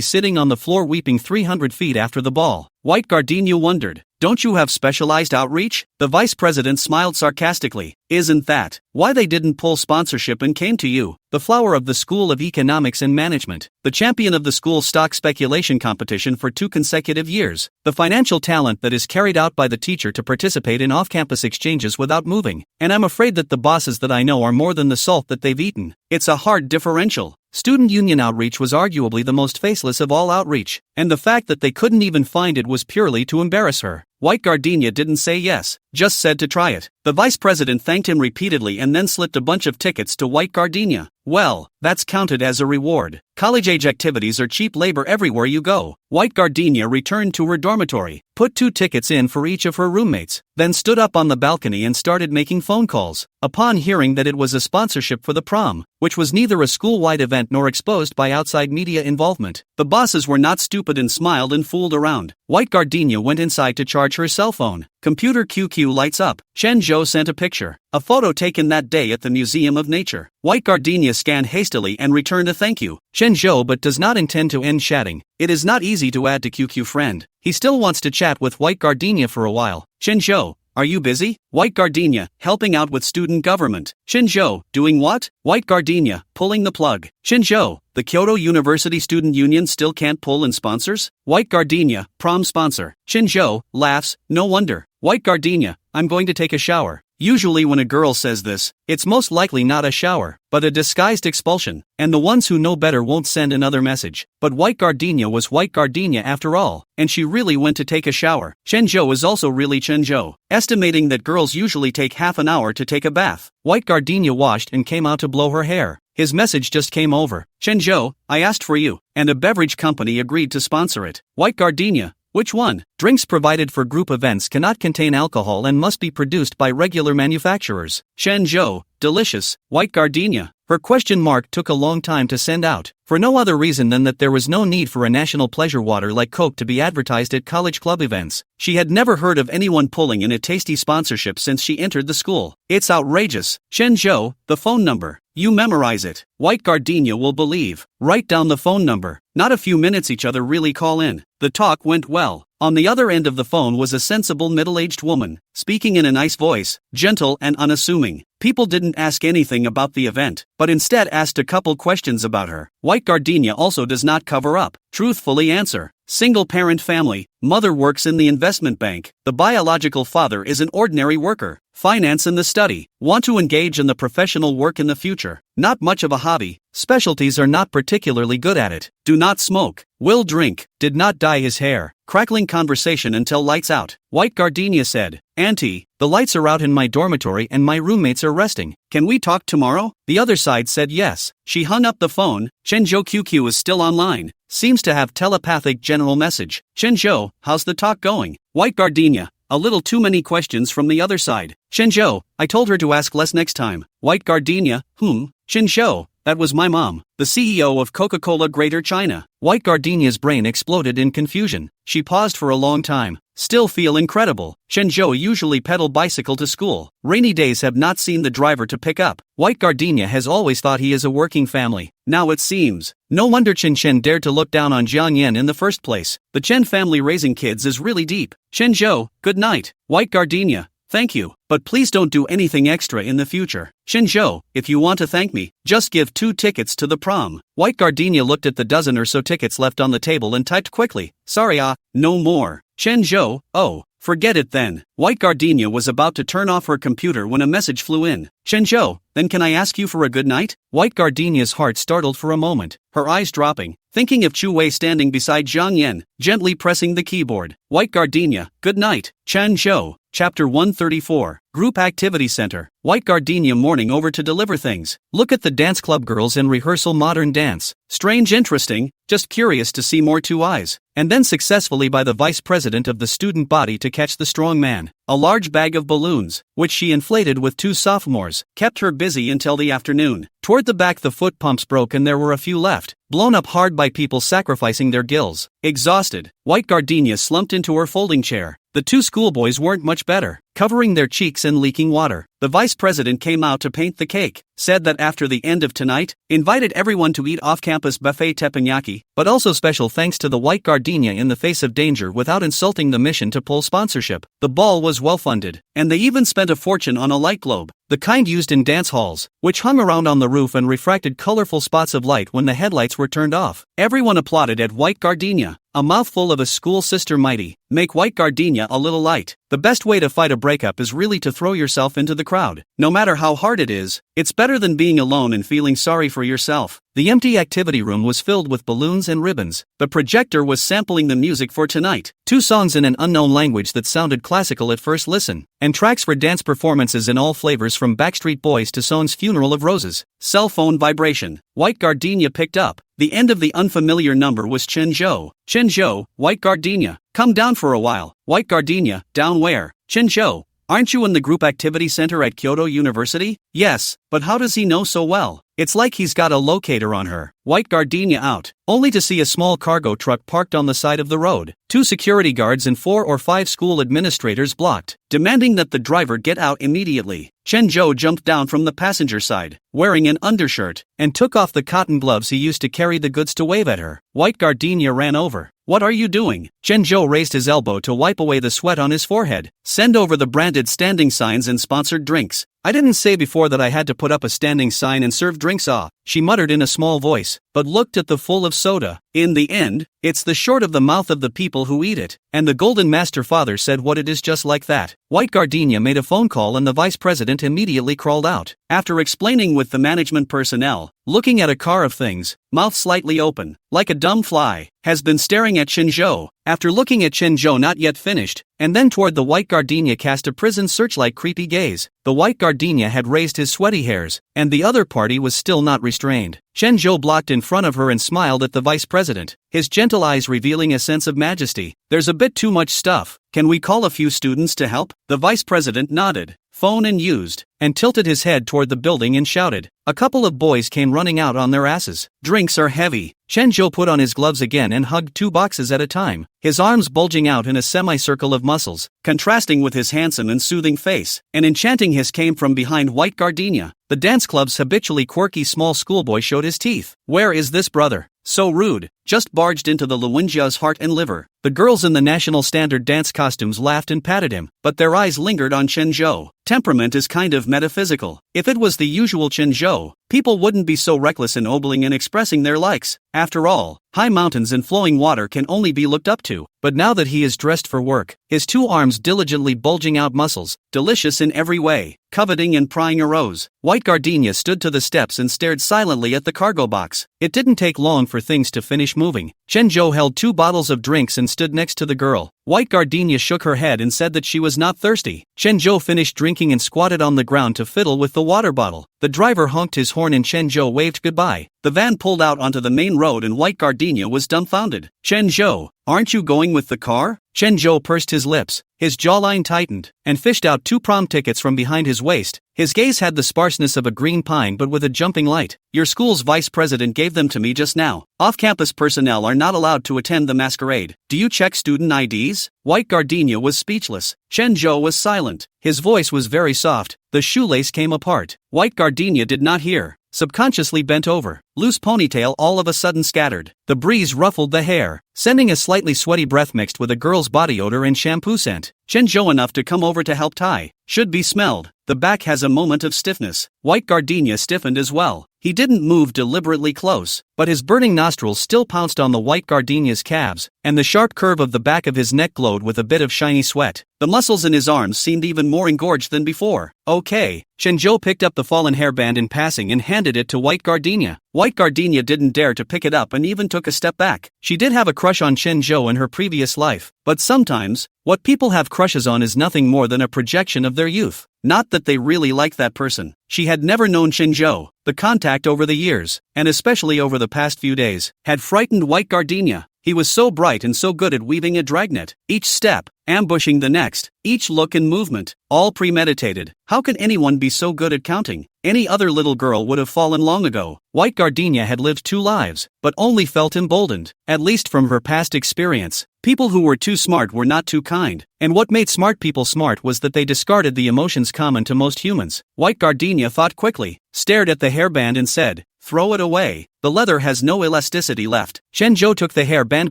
sitting on the floor weeping 300 feet after the ball. White Gardenia wondered, don't you have specialized outreach? The vice president smiled sarcastically. Isn't that why they didn't pull sponsorship and came to you, the flower of the School of Economics and Management, the champion of the school stock speculation competition for 2 consecutive years, the financial talent that is carried out by the teacher to participate in off-campus exchanges without moving, and I'm afraid that the bosses that I know are more than the salt that they've eaten. It's a hard differential. Student union outreach was arguably the most faceless of all outreach, and the fact that they couldn't even find it was purely to embarrass her. White Gardenia didn't say yes, just said to try it. The vice president thanked him repeatedly and then slipped a bunch of tickets to White Gardenia. Well, that's counted as a reward. College-age activities are cheap labor everywhere you go. White Gardenia returned to her dormitory, put 2 tickets in for each of her roommates, then stood up on the balcony and started making phone calls. Upon hearing that it was a sponsorship for the prom, which was neither a school-wide event nor exposed by outside media involvement, the bosses were not stupid and smiled and fooled around. White Gardenia went inside to charge her cell phone. Computer QQ lights up. Chen Zhou sent a picture. A photo taken that day at the Museum of Nature. White Gardenia scanned hastily and returned a thank you. Chen Zhou but does not intend to end chatting. It is not easy to add to QQ friend. He still wants to chat with White Gardenia for a while. Chen Zhou, are you busy? White Gardenia, helping out with student government. Shinjo, doing what? White Gardenia, pulling the plug. Shinjo, the Kyoto University Student Union still can't pull in sponsors? White Gardenia, prom sponsor. Shinjo, laughs, no wonder. White Gardenia, I'm going to take a shower. Usually when a girl says this, it's most likely not a shower, but a disguised expulsion, and the ones who know better won't send another message. But White Gardenia was White Gardenia after all, and she really went to take a shower. Shinjo is also really Shinjo, estimating that girls usually take half an hour to take a bath. White Gardenia washed and came out to blow her hair. His message just came over. Shinjo, I asked for you, and a beverage company agreed to sponsor it. White Gardenia, which one? Drinks provided for group events cannot contain alcohol and must be produced by regular manufacturers. Shinjo, delicious. White Gardenia. Her question mark took a long time to send out, for no other reason than that there was no need for a national pleasure water like Coke to be advertised at college club events. She had never heard of anyone pulling in a tasty sponsorship since she entered the school. It's outrageous. Shinjo, the phone number. You memorize it. White Gardenia will believe. Write down the phone number. Not a few minutes each other really call in. The talk went well. On the other end of the phone was a sensible middle-aged woman, speaking in a nice voice, gentle and unassuming. People didn't ask anything about the event, but instead asked a couple questions about her. White Gardenia also does not cover up. Truthfully answer. Single-parent family, mother works in the investment bank, the biological father is an ordinary worker, finance and the study, want to engage in the professional work in the future, not much of a hobby, specialties are not particularly good at it, do not smoke, will drink, did not dye his hair, crackling conversation until lights out. White Gardenia said, Auntie, the lights are out in my dormitory and my roommates are resting, can we talk tomorrow? The other side said yes. She hung up the phone. Shinjo QQ is still online. Seems to have telepathic general message. Shinjo, how's the talk going? White Gardenia, a little too many questions from the other side. Shinjo, I told her to ask less next time. White Gardenia, whom? Shinjo, that was my mom, the CEO of Coca-Cola Greater China. White Gardenia's brain exploded in confusion. She paused for a long time. Still feel incredible. Shinjo usually pedal bicycle to school. Rainy days have not seen the driver to pick up. White Gardenia has always thought he is a working family. Now it seems. No wonder Chen Chen dared to look down on Jiang Yan in the first place. The Chen family raising kids is really deep. Shinjo, good night. White Gardenia, thank you, but please don't do anything extra in the future. Shinjo, if you want to thank me, just give 2 tickets to the prom. White Gardenia looked at the dozen or so tickets left on the table and typed quickly, sorry no more. Shinjo, oh, forget it then. White Gardenia was about to turn off her computer when a message flew in. Shinjo, then can I ask you for a good night? White Gardenia's heart startled for a moment, her eyes dropping, thinking of Chu Wei standing beside Jiang Yan, gently pressing the keyboard. White Gardenia, good night. Shinjo. Chapter 134, Group Activity Center. White Gardenia morning over to deliver things. Look at the dance club girls in rehearsal modern dance. Strange interesting, just curious to see more 2 eyes. And then successfully by the vice president of the student body to catch the strong man. A large bag of balloons, which she inflated with 2 sophomores, kept her busy until the afternoon. Toward the back the foot pumps broke and there were a few left, blown up hard by people sacrificing their gills. Exhausted, White Gardenia slumped into her folding chair. The 2 schoolboys weren't much better, covering their cheeks in leaking water. The vice president came out to paint the cake, said that after the end of tonight, invited everyone to eat off-campus buffet teppanyaki, but also special thanks to the White Gardenia in the face of danger without insulting the mission to pull sponsorship. The ball was well-funded, and they even spent a fortune on a light globe, the kind used in dance halls, which hung around on the roof and refracted colorful spots of light when the headlights were turned off. Everyone applauded at White Gardenia. A mouthful of a school sister mighty. Make White Gardenia a little light. The best way to fight a breakup is really to throw yourself into the crowd. No matter how hard it is, it's better than being alone and feeling sorry for yourself. The empty activity room was filled with balloons and ribbons. The projector was sampling the music for tonight. 2 songs in an unknown language that sounded classical at first listen, and tracks for dance performances in all flavors from Backstreet Boys to Sohn's Funeral of Roses. Cell phone vibration. White Gardenia picked up. The end of the unfamiliar number was Shinjo. Shinjo, White Gardenia, come down for a while. White Gardenia, down where? Shinjo, aren't you in the group activity center at Kyoto University? Yes, but how does he know so well? It's like he's got a locator on her. White Gardenia out, only to see a small cargo truck parked on the side of the road. 2 security guards and 4 or 5 school administrators blocked, demanding that the driver get out immediately. Shinjo jumped down from the passenger side, wearing an undershirt, and took off the cotton gloves he used to carry the goods to wave at her. White Gardenia ran over. What are you doing? Chen Zhou raised his elbow to wipe away the sweat on his forehead. Send over the branded standing signs and sponsored drinks. I didn't say before that I had to put up a standing sign and serve drinks off, she muttered in a small voice, but looked at the full of soda. In the end, it's the short of the mouth of the people who eat it, and the Golden Master Father said what it is just like that. White Gardenia made a phone call and the vice president immediately crawled out. After explaining with the management personnel, looking at a car of things, mouth slightly open, like a dumb fly, has been staring at Chen Zhou. After looking at Chen Zhou not yet finished, and then toward the White Gardenia cast a prison searchlight creepy gaze. The White Gardenia had raised his sweaty hairs, and the other party was still not restrained. Chen Zhou blocked in front of her and smiled at the vice president, his gentle eyes revealing a sense of majesty. There's a bit too much stuff. Can we call a few students to help? The vice president nodded, phone and used, and tilted his head toward the building and shouted. A couple of boys came running out on their asses. Drinks are heavy. Chen Zhou put on his gloves again and hugged 2 boxes at a time, his arms bulging out in a semicircle of muscles, contrasting with his handsome and soothing face. An enchanting hiss came from behind White Gardenia. The dance club's habitually quirky small schoolboy showed his teeth. Where is this brother? So rude, just barged into the Luinjia's heart and liver. The girls in the national standard dance costumes laughed and patted him, but their eyes lingered on Chen Zhou. Temperament is kind of metaphysical. If it was the usual Chen Zhou, people wouldn't be so reckless in obling and expressing their likes. After all, high mountains and flowing water can only be looked up to. But now that he is dressed for work, his 2 arms diligently bulging out muscles, delicious in every way, coveting and prying arose, White Gardenia stood to the steps and stared silently at the cargo box. It didn't take long for things to finish moving. Chen Zhou held 2 bottles of drinks and stood next to the girl. White Gardenia shook her head and said that she was not thirsty. Chen Zhou finished drinking and squatted on the ground to fiddle with the water bottle. The driver honked his horn and Chen Zhou waved goodbye. The van pulled out onto the main road and White Gardenia was dumbfounded. Chen Zhou, aren't you going with the car? Chen Zhou pursed his lips, his jawline tightened, and fished out 2 prom tickets from behind his waist. His gaze had the sparseness of a green pine but with a jumping light. Your school's vice president gave them to me just now. Off-campus personnel are not allowed to attend the masquerade. Do you check student IDs? White Gardenia was speechless. Chen Zhou was silent. His voice was very soft. The shoelace came apart. White Gardenia did not hear. Subconsciously bent over. Loose ponytail all of a sudden scattered. The breeze ruffled the hair, sending a slightly sweaty breath mixed with a girl's body odor and shampoo scent. Chen Zhou enough to come over to help tie. Should be smelled. The back has a moment of stiffness. White Gardenia stiffened as well. He didn't move deliberately close, but his burning nostrils still pounced on the White Gardenia's calves, and the sharp curve of the back of his neck glowed with a bit of shiny sweat. The muscles in his arms seemed even more engorged than before. Okay. Chen Zhou picked up the fallen hairband in passing and handed it to White Gardenia. White Gardenia didn't dare to pick it up and even took a step back. She did have a crush on Chen Zhou in her previous life, but sometimes, what people have crushes on is nothing more than a projection of their youth. Not that they really like that person. She had never known Chen Zhou. The contact over the years, and especially over the past few days, had frightened White Gardenia. He was so bright and so good at weaving a dragnet. Each step, ambushing the next, each look and movement, all premeditated. How could anyone be so good at counting? Any other little girl would have fallen long ago. White Gardenia had lived 2 lives, but only felt emboldened, at least from her past experience. People who were too smart were not too kind, and what made smart people smart was that they discarded the emotions common to most humans. White Gardenia thought quickly, stared at the hairband and said, throw it away. The leather has no elasticity left. Chen Zhou took the hairband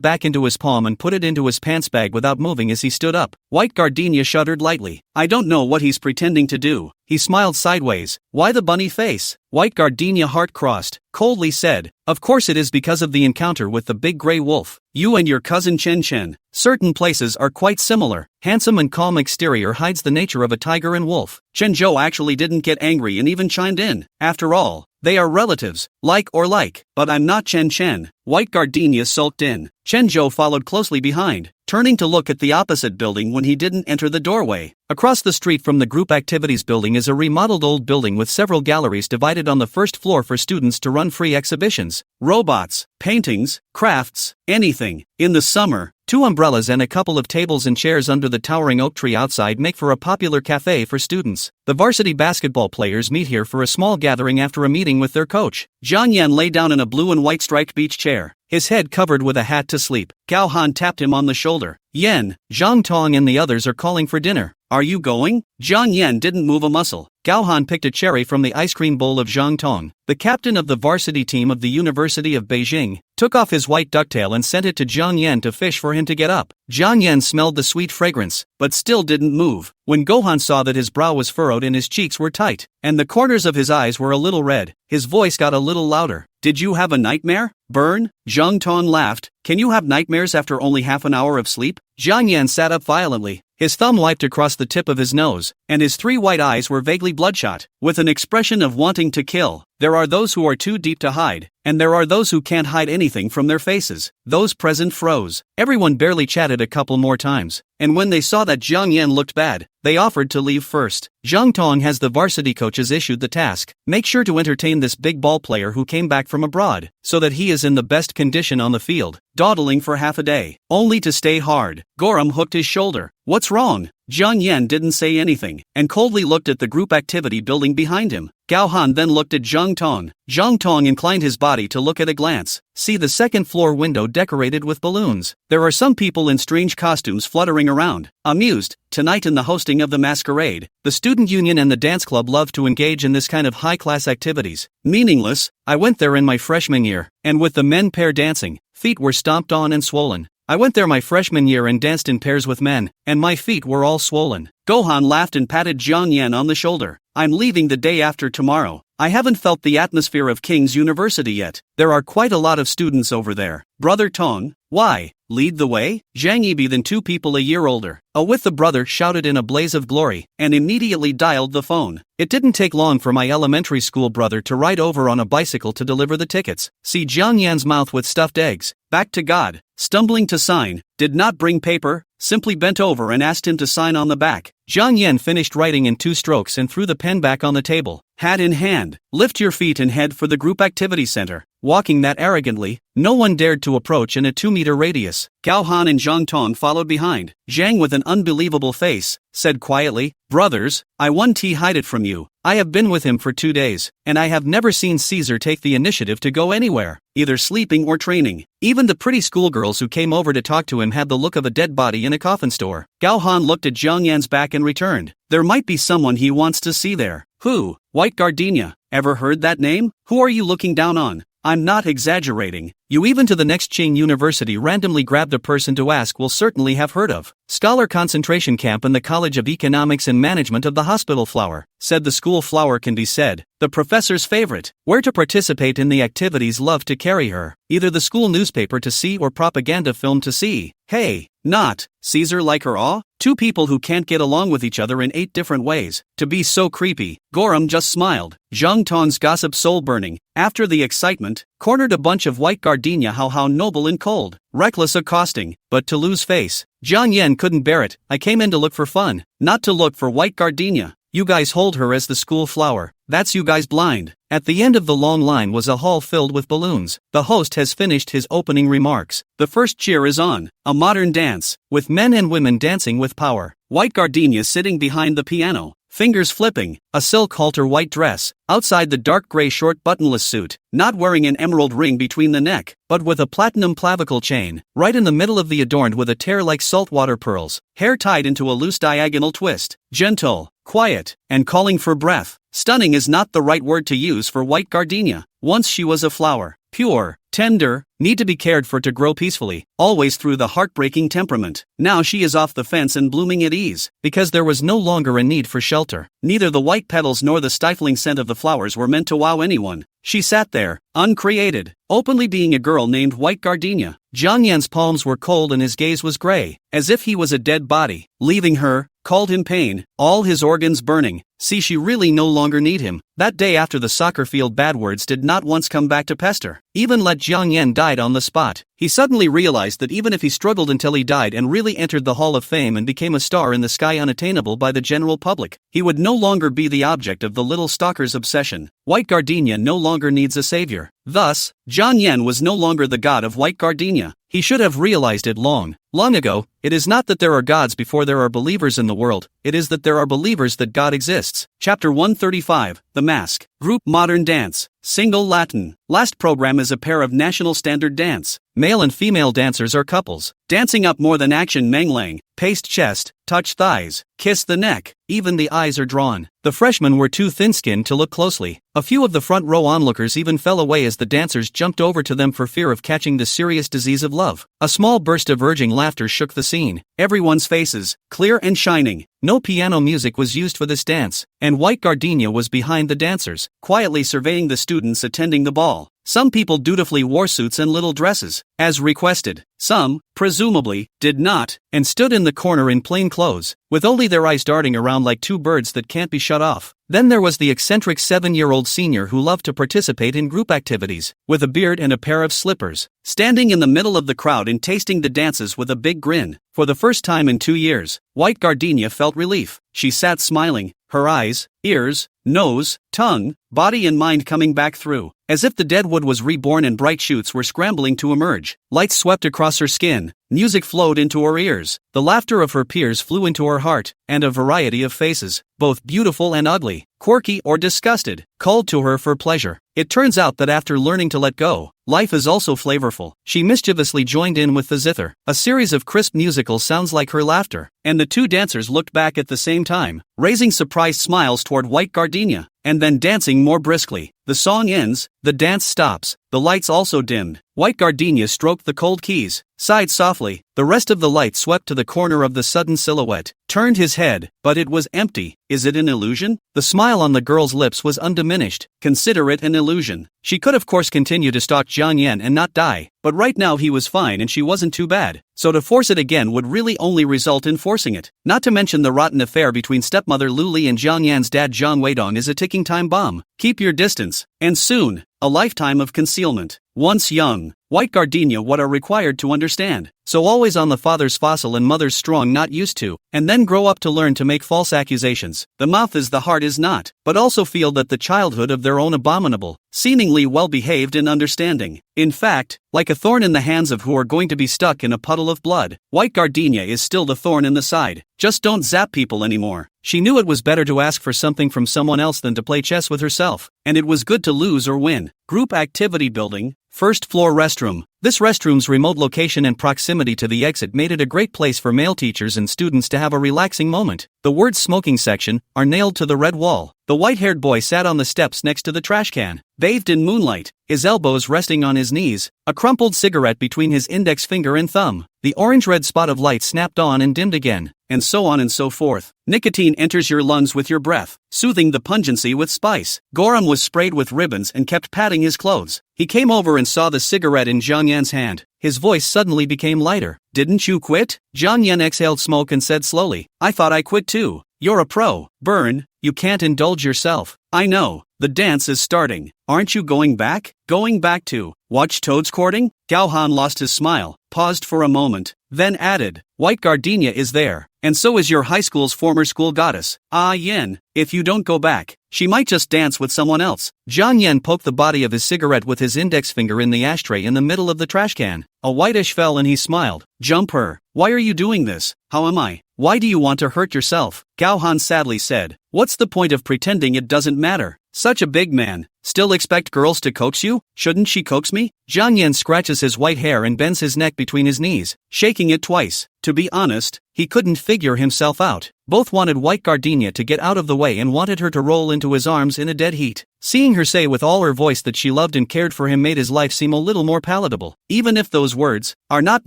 back into his palm and put it into his pants bag without moving as he stood up. White Gardenia shuddered lightly. I don't know what he's pretending to do. He smiled sideways. Why the bunny face? White Gardenia heart crossed, coldly said, of course it is because of the encounter with the big gray wolf. You and your cousin Chen Chen. Certain places are quite similar. Handsome and calm exterior hides the nature of a tiger and wolf. Chen Zhou actually didn't get angry and even chimed in. After all, they are relatives, like or like. But I'm not Chen Chen. White Gardenia sulked in. Chen Zhou followed closely behind, turning to look at the opposite building when he didn't enter the doorway. Across the street from the group activities building is a remodeled old building with several galleries divided on the first floor for students to run free exhibitions. Robots, paintings, crafts, anything. In the summer, 2 umbrellas and a couple of tables and chairs under the towering oak tree outside make for a popular cafe for students. The varsity basketball players meet here for a small gathering after a meeting with their coach. Zhang Yan lay down in a blue and white striped beach chair, his head covered with a hat to sleep. Gao Han tapped him on the shoulder. Yan, Zhang Tong and the others are calling for dinner. Are you going? Zhang Yan didn't move a muscle. Gao picked a cherry from the ice cream bowl of Zhang Tong, the captain of the varsity team of the University of Beijing, took off his white ducktail and sent it to Jiang Yan to fish for him to get up. Jiang Yan smelled the sweet fragrance, but still didn't move. When Gohan saw that his brow was furrowed and his cheeks were tight, and the corners of his eyes were a little red, his voice got a little louder. Did you have a nightmare? Burn? Zhang Tong laughed. Can you have nightmares after only half an hour of sleep? Jiang Yan sat up violently. His thumb wiped across the tip of his nose, and his 3 white eyes were vaguely bloodshot, with an expression of wanting to kill. There are those who are too deep to hide, and there are those who can't hide anything from their faces. Those present froze. Everyone barely chatted a couple more times, and when they saw that Jiang Yan looked bad, they offered to leave first. Zhang Tong has the varsity coaches issued the task. Make sure to entertain this big ball player who came back from abroad, so that he is in the best condition on the field, dawdling for half a day, only to stay hard. Gorum hooked his shoulder. What's wrong? Jiang Yan didn't say anything, and coldly looked at the group activity building behind him. Gao Han then looked at Zhang Tong. Zhang Tong inclined his body to look at a glance. See the second-floor window decorated with balloons. There are some people in strange costumes fluttering around, amused. Tonight in the hosting of the masquerade, the student union and the dance club love to engage in this kind of high-class activities. Meaningless. I went there in my freshman year, and with the men pair dancing, feet were stomped on and swollen. I went there my freshman year and danced in pairs with men, and my feet were all swollen. Gohan laughed and patted Jiang Yan on the shoulder. I'm leaving the day after tomorrow. I haven't felt the atmosphere of King's University yet. There are quite a lot of students over there. Brother Tong, why? Lead the way? Zhang Yibi than 2 people a year older. With the brother shouted in a blaze of glory, and immediately dialed the phone. It didn't take long for my elementary school brother to ride over on a bicycle to deliver the tickets. See Jiang Yan's mouth with stuffed eggs. Back to God. Stumbling to sign. Did not bring paper. Simply bent over and asked him to sign on the back. Jiang Yan finished writing in 2 strokes and threw the pen back on the table. Hat in hand. Lift your feet and head for the group activity center. Walking that arrogantly, no one dared to approach in a 2-meter radius. Gao Han and Zhang Tong followed behind. Zhang, with an unbelievable face, said quietly, Brothers, I want to hide it from you. I have been with him for 2 days, and I have never seen Caesar take the initiative to go anywhere, either sleeping or training. Even the pretty schoolgirls who came over to talk to him had the look of a dead body in a coffin store. Gao Han looked at Jiang Yan's back and returned. There might be someone he wants to see there. Who? White Gardenia. Ever heard that name? Who are you looking down on? I'm not exaggerating. You even to the next Qing University randomly grabbed a person to ask will certainly have heard of. Scholar concentration camp in the College of Economics and Management of the Hospital Flower, said the school flower can be said, the professor's favorite. Where to participate in the activities love to carry her, either the school newspaper to see or propaganda film to see. Hey, not Caesar like her awe? 2 people who can't get along with each other in 8 different ways. To be so creepy. Gorum just smiled. Zhang Tong's gossip soul burning, after the excitement, cornered a bunch of white gardenia how noble and cold, reckless accosting, but to lose face. Jiang Yan couldn't bear it. I came in to look for fun, not to look for white gardenia. You guys hold her as the school flower. That's you guys blind. At the end of the long line was a hall filled with balloons. The host has finished his opening remarks. The first cheer is on. A modern dance, with men and women dancing with power. White gardenia sitting behind the piano, fingers flipping, a silk halter white dress, outside the dark gray short buttonless suit, not wearing an emerald ring between the neck, but with a platinum clavicle chain, right in the middle of the adorned with a tear like saltwater pearls, hair tied into a loose diagonal twist, gentle, quiet, and calling for breath. Stunning is not the right word to use for white gardenia. Once she was a flower, pure, tender, need to be cared for to grow peacefully, always through the heartbreaking temperament. Now she is off the fence and blooming at ease, because there was no longer a need for shelter. Neither the white petals nor the stifling scent of the flowers were meant to wow anyone. She sat there, uncreated, openly being a girl named White Gardenia. Jiang Yan's palms were cold and his gaze was gray, as if he was a dead body. Leaving her, called him pain, all his organs burning. See, she really no longer need him. That day after the soccer field, bad words did not once come back to pester. Even let Jiang Yan died on the spot. He suddenly realized that even if he struggled until he died and really entered the Hall of Fame and became a star in the sky unattainable by the general public, he would no longer be the object of the little stalker's obsession. White Gardenia no longer needs a savior. Thus, Jiang Yan was no longer the god of White Gardenia. He should have realized it long ago. It is not that there are gods before there are believers in the world, it is that there are believers that God exists. Chapter 135, The Mask. Group Modern Dance. Single Latin. Last program is a pair of national standard dance. Male and female dancers are couples. Dancing up more than action manglang, paste chest, touch thighs, kiss the neck, even the eyes are drawn. The freshmen were too thin-skinned to look closely. A few of the front row onlookers even fell away as the dancers jumped over to them for fear of catching the serious disease of love. A small burst of urging laughter shook the scene. Everyone's faces, clear and shining. No piano music was used for this dance, and White Gardenia was behind the dancers, quietly surveying the students attending the ball. Some people dutifully wore suits and little dresses, as requested. Some, presumably, did not, and stood in the corner in plain clothes, with only their eyes darting around like two birds that can't be shut off. Then there was the eccentric 7-year-old senior who loved to participate in group activities, with a beard and a pair of slippers, standing in the middle of the crowd and tasting the dances with a big grin. For the first time in 2 years, White Gardenia felt relief. She sat smiling, her eyes, ears, nose, tongue, body and mind coming back through, as if the dead wood was reborn and bright shoots were scrambling to emerge. Lights swept across her skin, music flowed into her ears, the laughter of her peers flew into her heart, and a variety of faces, both beautiful and ugly, quirky or disgusted, called to her for pleasure. It turns out that after learning to let go, life is also flavorful. She mischievously joined in with the zither, a series of crisp musical sounds like her laughter, and the two dancers looked back at the same time, raising surprised smiles toward White Gardenia, and then dancing more briskly. The song ends, the dance stops, the lights also dimmed. White Gardenia stroked the cold keys, sighed softly. The rest of the light swept to the corner of the sudden silhouette, turned his head, but it was empty. Is it an illusion? The smile on the girl's lips was undiminished. Consider it an illusion. She could of course continue to stalk Jiang Yan and not die, but right now he was fine and she wasn't too bad. So to force it again would really only result in forcing it. Not to mention the rotten affair between stepmother Lu Li and Jiang Yan's dad Jiang Weidong is a ticking time bomb. Keep your distance. And soon, a lifetime of concealment. Once young, White Gardenia what are required to understand. So always on the father's fossil and mother's strong not used to, and then grow up to learn to make false accusations. The mouth is the heart is not, but also feel that the childhood of their own abominable, seemingly well-behaved and understanding. In fact, like a thorn in the hands of who are going to be stuck in a puddle of blood, White Gardenia is still the thorn in the side. Just don't zap people anymore. She knew it was better to ask for something from someone else than to play chess with herself, and it was good to lose or win. Group activity building, first floor restroom. This restroom's remote location and proximity to the exit made it a great place for male teachers and students to have a relaxing moment. The words smoking section are nailed to the red wall. The white-haired boy sat on the steps next to the trash can, bathed in moonlight, his elbows resting on his knees, a crumpled cigarette between his index finger and thumb. The orange-red spot of light snapped on and dimmed again, and so on and so forth. Nicotine enters your lungs with your breath, soothing the pungency with spice. Goram was sprayed with ribbons and kept patting his clothes. He came over and saw the cigarette in Jiang Yan's hand. His voice suddenly became lighter. Didn't you quit? Jiang Yan exhaled smoke and said slowly, I thought I quit too. You're a pro. Burn, you can't indulge yourself. I know, the dance is starting. Aren't you going back? Going back to watch toads courting? Gao Han lost his smile, paused for a moment, then added, White Gardenia is there, and so is your high school's former school goddess. Ah Yen, if you don't go back, she might just dance with someone else. Jiang Yan poked the body of his cigarette with his index finger in the ashtray in the middle of the trash can. A whitish fell and he smiled. Jump her. Why are you doing this? How am I? Why do you want to hurt yourself? Gao Han sadly said. What's the point of pretending it doesn't matter? Such a big man. Still expect girls to coax you? Shouldn't she coax me? Jiang Yan scratches his white hair and bends his neck between his knees, shaking it twice. To be honest, he couldn't figure himself out. Both wanted White Gardenia to get out of the way and wanted her to roll into his arms in a dead heat. Seeing her say with all her voice that she loved and cared for him made his life seem a little more palatable, even if those words are not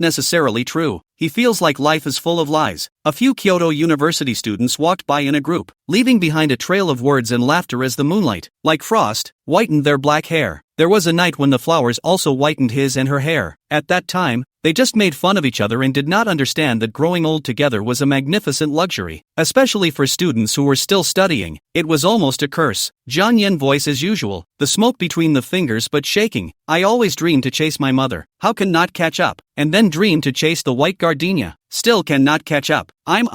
necessarily true. He feels like life is full of lies. A few Kyoto University students walked by in a group, leaving behind a trail of words and laughter as the moonlight, like frost, whitened their black hair. There was a night when the flowers also whitened his and her hair. At that time, they just made fun of each other and did not understand that growing old together was a magnificent luxury, especially for students who were still studying. It was almost a curse. Jiang Yan voice as usual, the smoke between the fingers but shaking. I always dreamed to chase my mother. How can not catch up? And then dreamed to chase the White Gardenia. Still cannot catch up. I'm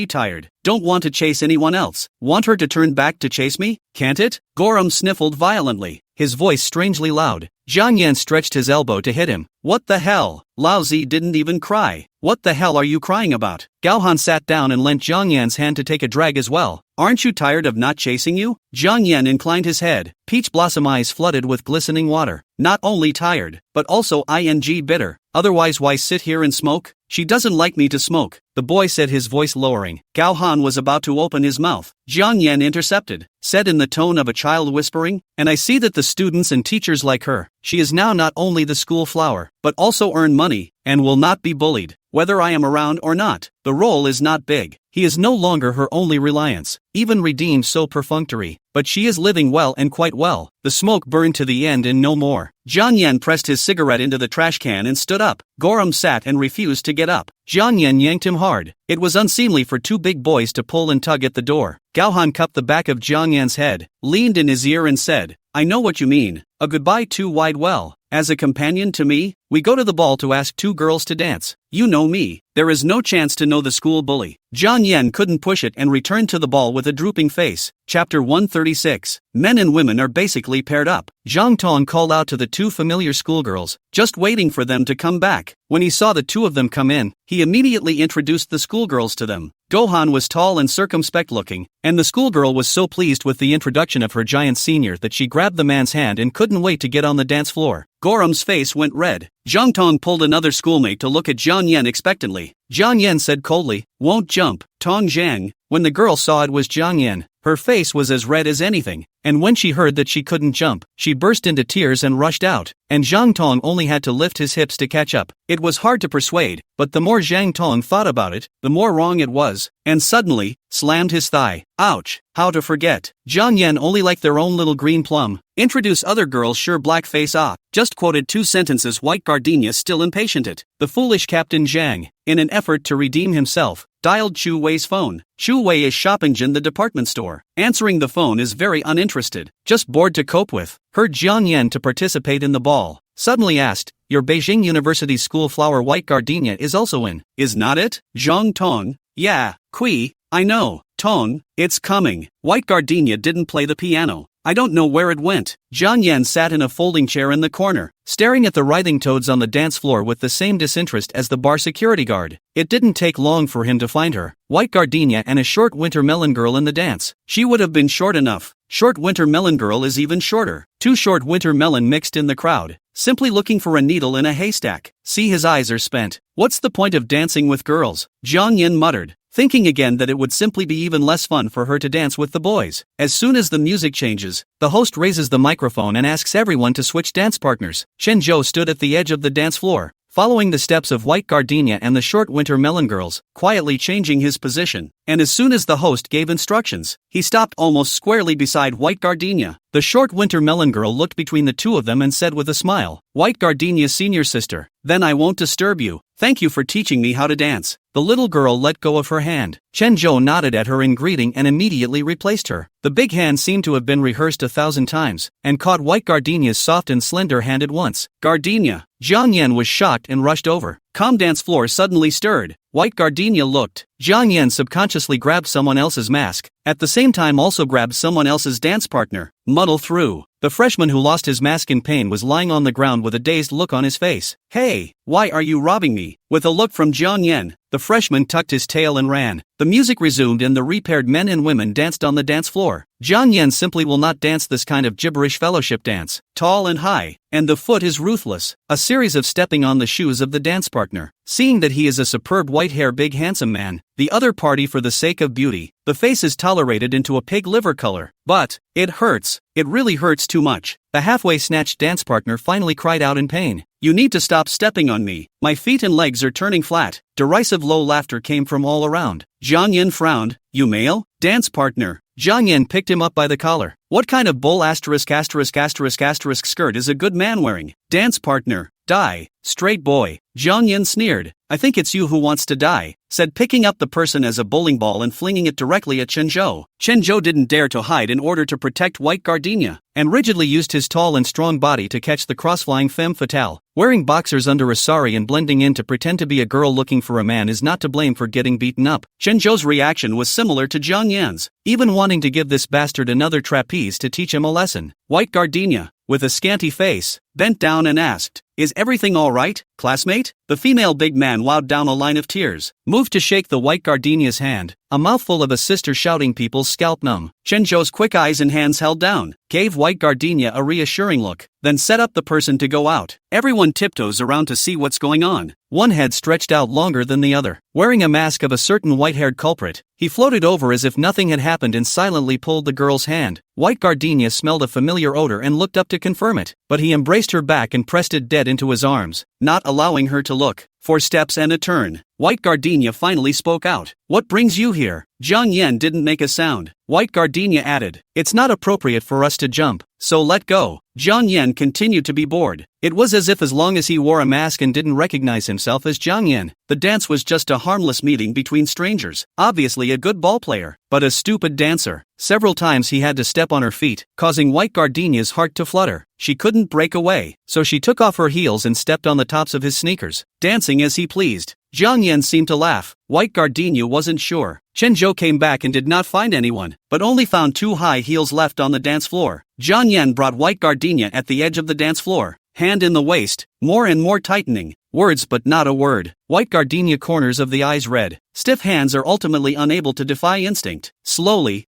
tired. Don't want to chase anyone else. Want her to turn back to chase me? Can't it? Goram sniffled violently, his voice strangely loud. Jiang Yan stretched his elbow to hit him. What the hell? Lao Zi didn't even cry. What the hell are you crying about? Gao Han sat down and lent Jiang Yan's hand to take a drag as well. Aren't you tired of not chasing you? Jiang Yan inclined his head, peach blossom eyes flooded with glistening water. Not only tired, but also bitter. Otherwise why sit here and smoke? She doesn't like me to smoke. the boy said, his voice lowering. Gao Han was about to open his mouth. Jiang Yan intercepted, said in the tone of a child whispering, and I see that the students and teachers like her. She is now not only the school flower, but also earn money, and will not be bullied, whether I am around or not. The role is not big. He is no longer her only reliance, even redeemed so perfunctory, but she is living well and quite well. The smoke burned to the end and no more. Jiang Yan pressed his cigarette into the trash can and stood up. Gorum sat and refused to get up. Jiang Yan yanked him hard. It was unseemly for two big boys to pull and tug at the door. Gao Han cupped the back of Jiang Yan's head, leaned in his ear and said, I know what you mean. A goodbye too wide. Well, as a companion to me, we go to the ball to ask two girls to dance. You know me. There is no chance to know the school bully. Jiang Yan couldn't push it and returned to the ball with a drooping face. Chapter 136. Men and women are basically paired up. Zhang Tong called out to the two familiar schoolgirls, just waiting for them to come back. When he saw the two of them come in, he immediately introduced the schoolgirls to them. Gohan was tall and circumspect looking, and the schoolgirl was so pleased with the introduction of her giant senior that she grabbed the man's hand and couldn't wait to get on the dance floor. Gorum's face went red. Zhang Tong pulled another schoolmate to look at Jiang Yan expectantly. Jiang Yan said coldly, won't jump, Tong Zhang. When the girl saw it was Jiang Yan, her face was as red as anything, and when she heard that she couldn't jump, she burst into tears and rushed out, and Zhang Tong only had to lift his hips to catch up. It was hard to persuade, but the more Zhang Tong thought about it, the more wrong it was, and suddenly, slammed his thigh. Ouch, how to forget. Jiang Yan only liked their own little green plum. Introduce other girls sure blackface just quoted two sentences. White Gardenia still impatient it. The foolish Captain Zhang, in an effort to redeem himself, dialed Chu Wei's phone. Chu Wei is shopping in the department store. Answering the phone is very uninterested, just bored to cope with. Heard Jiang Yan to participate in the ball. Suddenly asked, your Beijing University school flower White Gardenia is also in, is not it? Zhang Tong, yeah, Kui, I know, Tong, it's coming. White Gardenia didn't play the piano. I don't know where it went. Jiang Yan sat in a folding chair in the corner, staring at the writhing toads on the dance floor with the same disinterest as the bar security guard. It didn't take long for him to find her, White Gardenia and a short winter melon girl in the dance. She would have been short enough. Short winter melon girl is even shorter. Two short winter melon mixed in the crowd, simply looking for a needle in a haystack. See, his eyes are spent. What's the point of dancing with girls? Jiang Yan muttered, thinking again that it would simply be even less fun for her to dance with the boys. As soon as the music changes, the host raises the microphone and asks everyone to switch dance partners. Chen Zhou stood at the edge of the dance floor, following the steps of White Gardenia and the short winter melon girls, quietly changing his position, and as soon as the host gave instructions, he stopped almost squarely beside White Gardenia. The short winter melon girl looked between the two of them and said with a smile, White Gardenia's senior sister, then I won't disturb you. Thank you for teaching me how to dance. The little girl let go of her hand. Chen Zhou nodded at her in greeting and immediately replaced her. The big hand seemed to have been rehearsed 1,000 times, and caught White Gardenia's soft and slender hand at once. Gardenia. Jiang Yan was shocked and rushed over. Calm dance floor suddenly stirred. White Gardenia looked. Jiang Yan subconsciously grabbed someone else's mask, at the same time also grabbed someone else's dance partner. Muddle through. The freshman who lost his mask in pain was lying on the ground with a dazed look on his face. Hey, why are you robbing me? With a look from Jiang Yan, the freshman tucked his tail and ran. The music resumed and the repaired men and women danced on the dance floor. Jiang Yan simply will not dance this kind of gibberish fellowship dance. Tall and high, and the foot is ruthless. A series of stepping on the shoes of the dance partner. Seeing that he is a superb white hair big handsome man, the other party for the sake of beauty, the face is tolerated into a pig liver color. But, it hurts. It really hurts too much. The halfway snatched dance partner finally cried out in pain. You need to stop stepping on me. My feet and legs are turning flat. Derisive low laughter came from all around. Jiang Yan frowned. You male? Dance partner. Jiang Yan picked him up by the collar. What kind of bull ****** skirt is a good man wearing? Dance partner. Die. Straight boy. Jiang Yan sneered. I think it's you who wants to die, said, picking up the person as a bowling ball and flinging it directly at Chen Zhou. Chen Zhou didn't dare to hide in order to protect White Gardenia, and rigidly used his tall and strong body to catch the cross-flying femme fatale. Wearing boxers under a sari and blending in to pretend to be a girl looking for a man is not to blame for getting beaten up. Chen Zhou's reaction was similar to Jiang Yan's, even wanting to give this bastard another trapeze to teach him a lesson. White Gardenia, with a scanty face, bent down and asked, "Is everything alright, classmate?" The female big man wowed down a line of tears, moved to shake the white gardenia's hand, a mouthful of a sister shouting people's scalp numb. Chenzhou's quick eyes and hands held down, gave white gardenia a reassuring look, then set up the person to go out. Everyone tiptoes around to see what's going on. One head stretched out longer than the other, wearing a mask of a certain white-haired culprit. He floated over as if nothing had happened and silently pulled the girl's hand. White gardenia smelled a familiar odor and looked up to confirm it, but he embraced her back and pressed it dead into his arms, not allowing her to look. 4 steps and a turn. White gardenia finally spoke out. "What brings you here?" Jiang Yan didn't make a sound. White gardenia added, "It's not appropriate for us to jump, so let go." Jiang Yan continued to be bored. It was as if as long as he wore a mask and didn't recognize himself as Jiang Yan, the dance was just a harmless meeting between strangers. Obviously a good ball player, but a stupid dancer. Several times he had to step on her feet, causing white gardenia's heart to flutter. She couldn't break away, so she took off her heels and stepped on the tops of his sneakers, dancing as he pleased. Jiang Yan seemed to laugh. White gardenia wasn't sure. Chenzhou came back and did not find anyone, but only found 2 high heels left on the dance floor. Jiang Yan brought white gardenia at the edge of the dance floor, hand in the waist, more and more tightening. Words but not a word. White gardenia corners of the eyes red. Stiff hands are ultimately unable to defy instinct. Slowly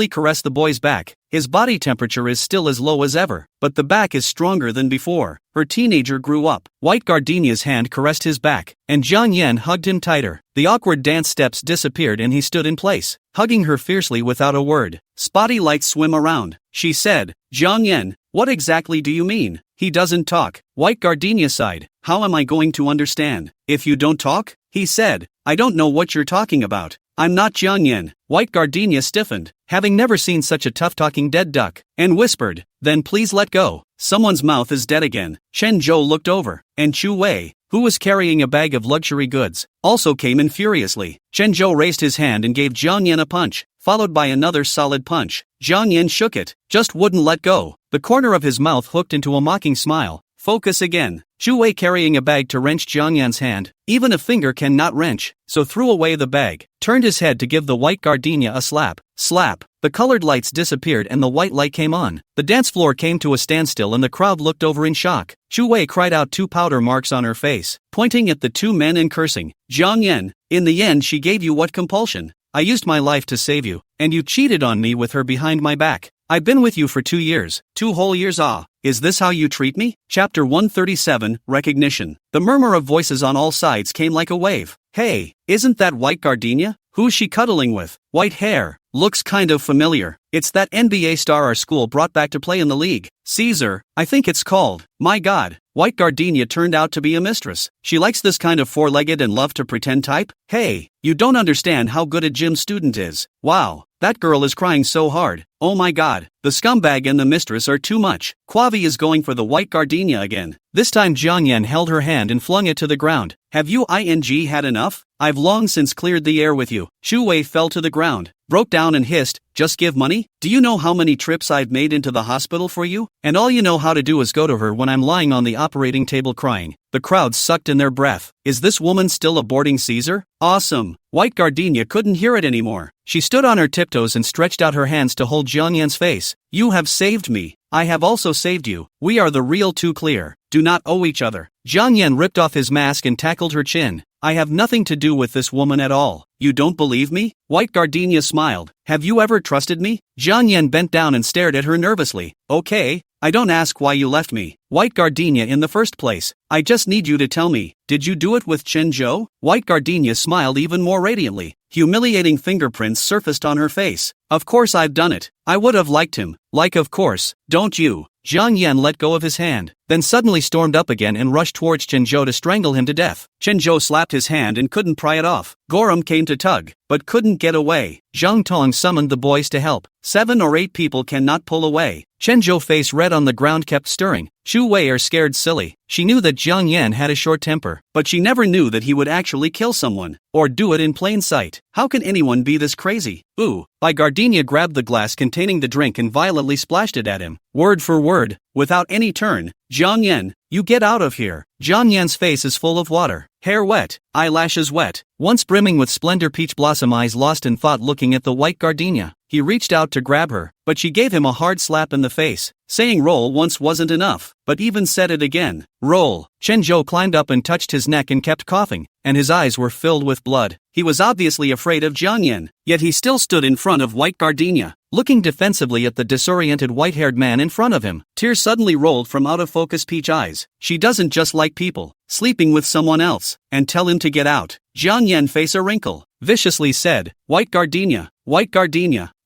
caress the boy's back. His body temperature is still as low as ever, but the back is stronger than before. Her teenager grew up. White gardenia's hand caressed his back, and Jiang Yan hugged him tighter. The awkward dance steps disappeared and he stood in place, hugging her fiercely without a word. Spotty lights swim around. She said, "Jiang Yan, what exactly do you mean?" "He doesn't talk." White gardenia sighed. "How am I going to understand if you don't talk?" He said, "I don't know what you're talking about. I'm not Jiang Yan." White gardenia stiffened, having never seen such a tough-talking dead duck, and whispered, "Then please let go." Someone's mouth is dead again. Chenzhou looked over, and Chu Wei, who was carrying a bag of luxury goods, also came in furiously. Chenzhou raised his hand and gave Jiang Yan a punch, followed by another solid punch. Jiang Yan shook it, just wouldn't let go. The corner of his mouth hooked into a mocking smile. "Focus again." Chu Wei, carrying a bag to wrench Jiang Yan's hand, even a finger cannot wrench, so threw away the bag, turned his head to give the white gardenia a slap. Slap. The colored lights disappeared and the white light came on. The dance floor came to a standstill and the crowd looked over in shock. Chu Wei cried out 2 powder marks on her face, pointing at the 2 men and cursing. "Jiang Yan, in the end she gave you what compulsion? I used my life to save you, and you cheated on me with her behind my back. I've been with you for 2 years, 2 whole years. Is this how you treat me?" Chapter 137, Recognition. The murmur of voices on all sides came like a wave. "Hey, isn't that white gardenia? Who's she cuddling with? White hair. Looks kind of familiar. It's that NBA star our school brought back to play in the league. Caesar, I think it's called. My god." White gardenia turned out to be a mistress. She likes this kind of 4-legged and love to pretend type. "Hey, you don't understand how good a gym student is. Wow, that girl is crying so hard. Oh my god, the scumbag and the mistress are too much." Quavi is going for the white gardenia again. This time Jiang Yan held her hand and flung it to the ground. "Have you had enough? I've long since cleared the air with you." Chu Wei fell to the ground, broke down and hissed, "Just give money? Do you know how many trips I've made into the hospital for you? And all you know how to do is go to her when I'm lying on the operating table crying." The crowd sucked in their breath. Is this woman still aborting Caesar? Awesome. White gardenia couldn't hear it anymore. She stood on her tiptoes and stretched out her hands to hold Jiang Yan's face. "You have saved me. I have also saved you. We are the real 2 clear. Do not owe each other." Jiang Yan ripped off his mask and tackled her chin. "I have nothing to do with this woman at all. You don't believe me?" White gardenia smiled. "Have you ever trusted me?" Jiang Yan bent down and stared at her nervously. "Okay, I don't ask why you left me, White gardenia, in the first place. I just need you to tell me, did you do it with Chenzhou?" White gardenia smiled even more radiantly. Humiliating fingerprints surfaced on her face. "Of course I've done it. I would have liked him." "Like of course, don't you?" Jiang Yan let go of his hand, then suddenly stormed up again and rushed towards Chenzhou to strangle him to death. Chenzhou slapped his hand and couldn't pry it off. Gorum came to tug, but couldn't get away. Zhang Tong summoned the boys to help. 7 or 8 people cannot pull away. Chenzhou, face red on the ground, kept stirring. Chu Wei are scared silly. She knew that Jiang Yan had a short temper, but she never knew that he would actually kill someone, or do it in plain sight. How can anyone be this crazy? Ooh. Gardenia grabbed the glass containing the drink and violently splashed it at him. Word for word, without any turn. "Jiang Yan, you get out of here." Jiang Yan's face is full of water, hair wet, eyelashes wet, once brimming with splendor, peach blossom eyes lost in thought looking at the white gardenia. He reached out to grab her, but she gave him a hard slap in the face, saying roll once wasn't enough, but even said it again. Roll. Chenzhou climbed up and touched his neck and kept coughing, and his eyes were filled with blood. He was obviously afraid of Jiang Yan, yet he still stood in front of white gardenia, looking defensively at the disoriented white-haired man in front of him. Tears suddenly rolled from out-of-focus peach eyes. She doesn't just like people sleeping with someone else, and tell him to get out. Jiang Yan face a wrinkle, viciously said, white gardenia,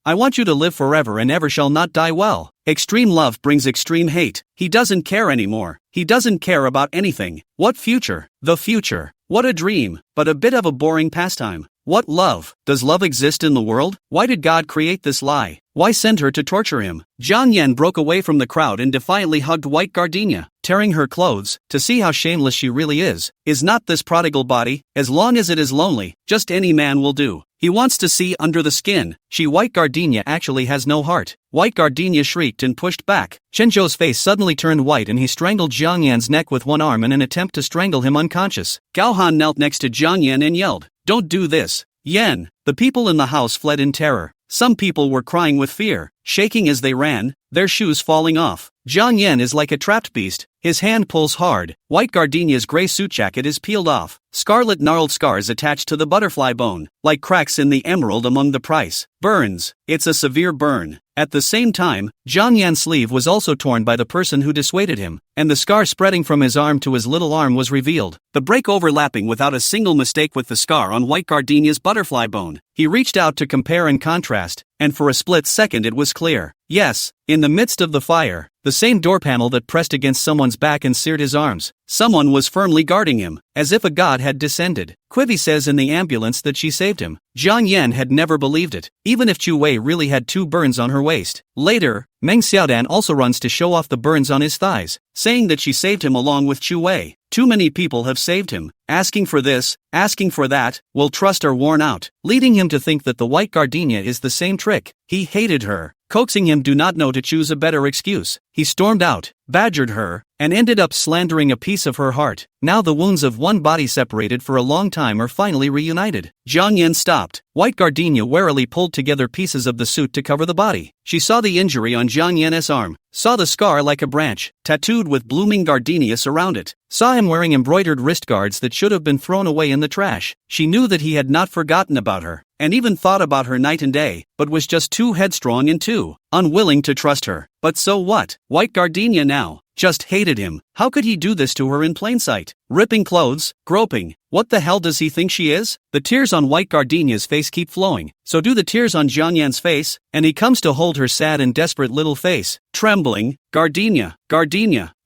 I want you to live forever and ever shall not die well. Extreme love brings extreme hate. He doesn't care anymore. He doesn't care about anything. What future? The future. What a dream, but a bit of a boring pastime. What love? Does love exist in the world? Why did God create this lie? Why send her to torture him? Jiang Yan broke away from the crowd and defiantly hugged white gardenia, tearing her clothes, to see how shameless she really is. Is not this prodigal body? As long as it is lonely, just any man will do. He wants to see under the skin. White gardenia actually has no heart. White gardenia shrieked and pushed back. Chenzhou's face suddenly turned white and he strangled Jiang Yan's neck with one arm in an attempt to strangle him unconscious. Gao Han knelt next to Jiang Yan and yelled, "Don't do this, Yan!" The people in the house fled in terror. Some people were crying with fear, shaking as they ran, their shoes falling off. Jiang Yan is like a trapped beast. His hand pulls hard. White gardenia's gray suit jacket is peeled off. Scarlet gnarled scars attached to the butterfly bone, like cracks in the emerald among the price. Burns. It's a severe burn. At the same time, Jiang Yan's sleeve was also torn by the person who dissuaded him, and the scar spreading from his arm to his little arm was revealed, the break overlapping without a single mistake with the scar on white gardenia's butterfly bone. He reached out to compare and contrast, and for a split second it was clear. Yes, in the midst of the fire, the same door panel that pressed against someone's back and seared his arms, someone was firmly guarding him, as if a god had descended. Quivi says in the ambulance that she saved him. Jiang Yan had never believed it, even if Chu Wei really had 2 burns on her waist. Later, Meng Xiaodan also runs to show off the burns on his thighs, saying that she saved him along with Chu Wei. Too many people have saved him, asking for this, asking for that, will trust are worn out, leading him to think that the white gardenia is the same trick. He hated her, coaxing him do not know to choose a better excuse. He stormed out, badgered her, and ended up slandering a piece of her heart. Now the wounds of one body separated for a long time are finally reunited. Jiang Yan stopped. White gardenia warily pulled together pieces of the suit to cover the body. She saw the injury on Jiang Yan's arm, saw the scar like a branch, tattooed with blooming gardenias around it, saw him wearing embroidered wrist guards that should have been thrown away in the trash. She knew that he had not forgotten about her, and even thought about her night and day, but was just too headstrong and too unwilling to trust her. But so what? White gardenia now just hated him. How could he do this to her in plain sight? Ripping clothes, groping. What the hell does he think she is? The tears on white gardenia's face keep flowing. So do the tears on Jiang Yan's face, and he comes to hold her sad and desperate little face, trembling. Gardenia,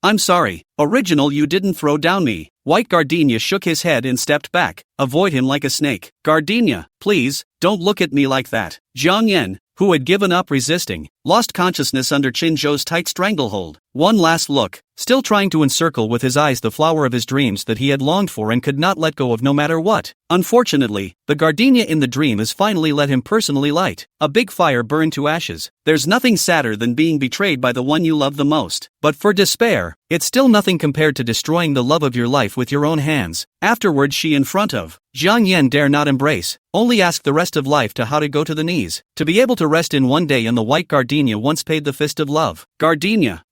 I'm sorry. Original, you didn't throw down me. White gardenia shook his head and stepped back. Avoid him like a snake. Gardenia, please, don't look at me like that. Jiang Yan, who had given up resisting, lost consciousness under Chenzhou's tight stranglehold. One last look, still trying to encircle with his eyes the flower of his dreams that he had longed for and could not let go of no matter what. Unfortunately, the gardenia in the dream has finally let him personally light. A big fire burned to ashes. There's nothing sadder than being betrayed by the one you love the most. But for despair, it's still nothing compared to destroying the love of your life with your own hands. Afterwards, she in front of Jiang Yan dare not embrace, only ask the rest of life to how to go to the knees, to be able to rest in one day in the white gardenia once paid the fist of love. Gardenia,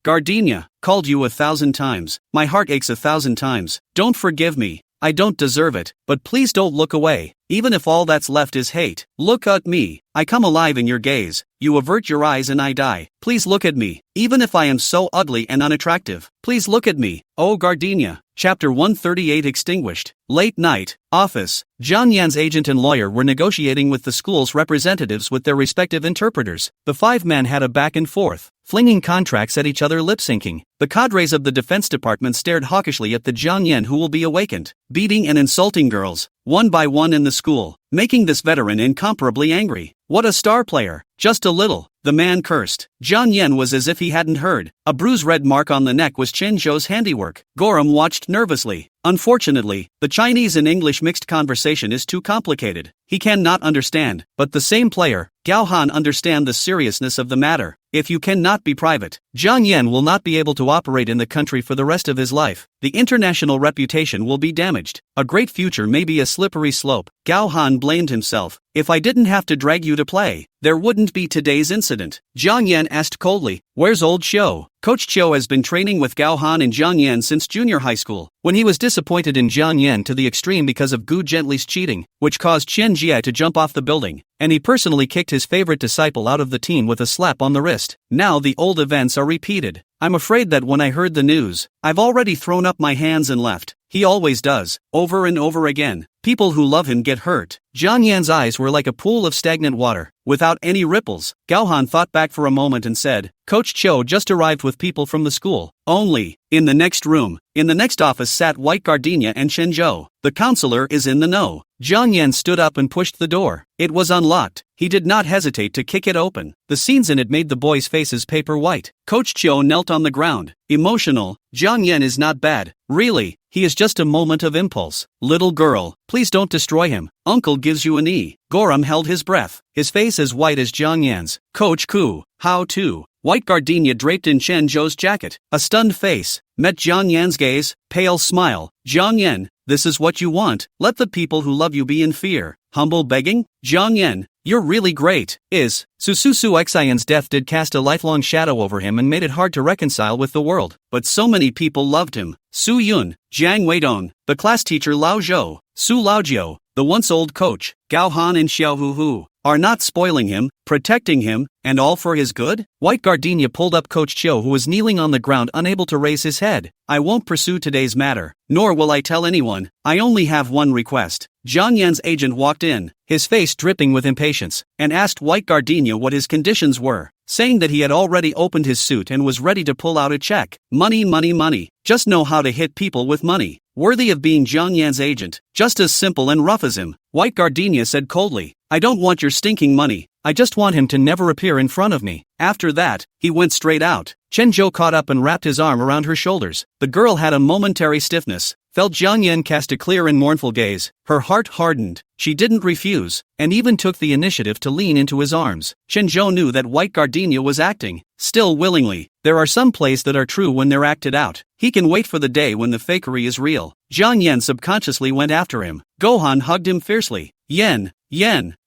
called you 1,000 times, my heart aches 1,000 times, don't forgive me, I don't deserve it, but please don't look away, even if all that's left is hate. Look at me, I come alive in your gaze, you avert your eyes and I die. Please look at me, even if I am so ugly and unattractive. Please look at me, oh gardenia. Chapter 138 Extinguished. Late night, office. Jiang Yan's agent and lawyer were negotiating with the school's representatives with their respective interpreters. The 5 men had a back and forth, flinging contracts at each other, lip-syncing. The cadres of the defense department stared hawkishly at the Jiang Yan who will be awakened, beating and insulting girls, one by one in the school, making this veteran incomparably angry. What a star player, just a little, the man cursed. Jiang Yan was as if he hadn't heard. A bruised red mark on the neck was Chenzhou's handiwork. Gorham watched nervously. Unfortunately, the Chinese and English mixed conversation is too complicated. He cannot understand, but the same player, Gao Han, understand the seriousness of the matter. If you cannot be private, Zhang Yan will not be able to operate in the country for the rest of his life. The international reputation will be damaged. A great future may be a slippery slope. Gao Han blamed himself. If I didn't have to drag you to play, there wouldn't be today's incident. Zhang Yan asked coldly, where's old Xiu? Coach Xiu has been training with Gao Han and Zhang Yan since junior high school. When he was disappointed in Zhang Yan to the extreme because of Gu Gently's cheating, which caused Chen Jie to jump off the building, and he personally kicked his favorite disciple out of the team with a slap on the wrist. Now the old events are repeated. I'm afraid that when I heard the news, I've already thrown up my hands and left. He always does, over and over again. People who love him get hurt. Zhang Yan's eyes were like a pool of stagnant water, without any ripples. Gao Han thought back for a moment and said, Coach Qiu just arrived with people from the school. Only. In the next room, in the next office sat White Gardenia and Shenzhou. The counselor is in the know. Zhang Yan stood up and pushed the door. It was unlocked. He did not hesitate to kick it open. The scenes in it made the boys' faces paper white. Coach Qiu knelt on the ground. Emotional. Zhang Yan is not bad. Really, he is just a moment of impulse. Little girl, please don't destroy him. Uncle gives you a knee. Gorum held his breath, his face as white as Zhang Yan's. Coach Ku, how to? White Gardenia draped in Chen Zhou's jacket, a stunned face, met Zhang Yan's gaze, pale smile. Zhang Yan, this is what you want? Let the people who love you be in fear. Humble begging? Zhang Yan, you're really great. Sususu Xian's death did cast a lifelong shadow over him and made it hard to reconcile with the world. But so many people loved him. Su Yun, Jiang Weidong, the class teacher Lao Zhou, Su Laojiu, the once-old coach, Gao Han and Xiao Hu are not spoiling him, protecting him, and all for his good? White Gardenia pulled up Coach Qiu, who was kneeling on the ground unable to raise his head. I won't pursue today's matter, nor will I tell anyone. I only have one request. Zhang Yan's agent walked in, his face dripping with impatience, and asked White Gardenia what his conditions were, saying that he had already opened his suit and was ready to pull out a check. Money, money, money. Just know how to hit people with money. Worthy of being Zhang Yan's agent, just as simple and rough as him. White Gardenia said coldly, I don't want your stinking money. I just want him to never appear in front of me. After that, he went straight out. Chen Zhou caught up and wrapped his arm around her shoulders. The girl had a momentary stiffness, felt Zhang Yan cast a clear and mournful gaze. Her heart hardened. She didn't refuse, and even took the initiative to lean into his arms. Chen Zhou knew that White Gardenia was acting, still willingly. There are some plays that are true when they're acted out. He can wait for the day when the fakery is real. Zhang Yan subconsciously went after him. Gohan hugged him fiercely. Yan,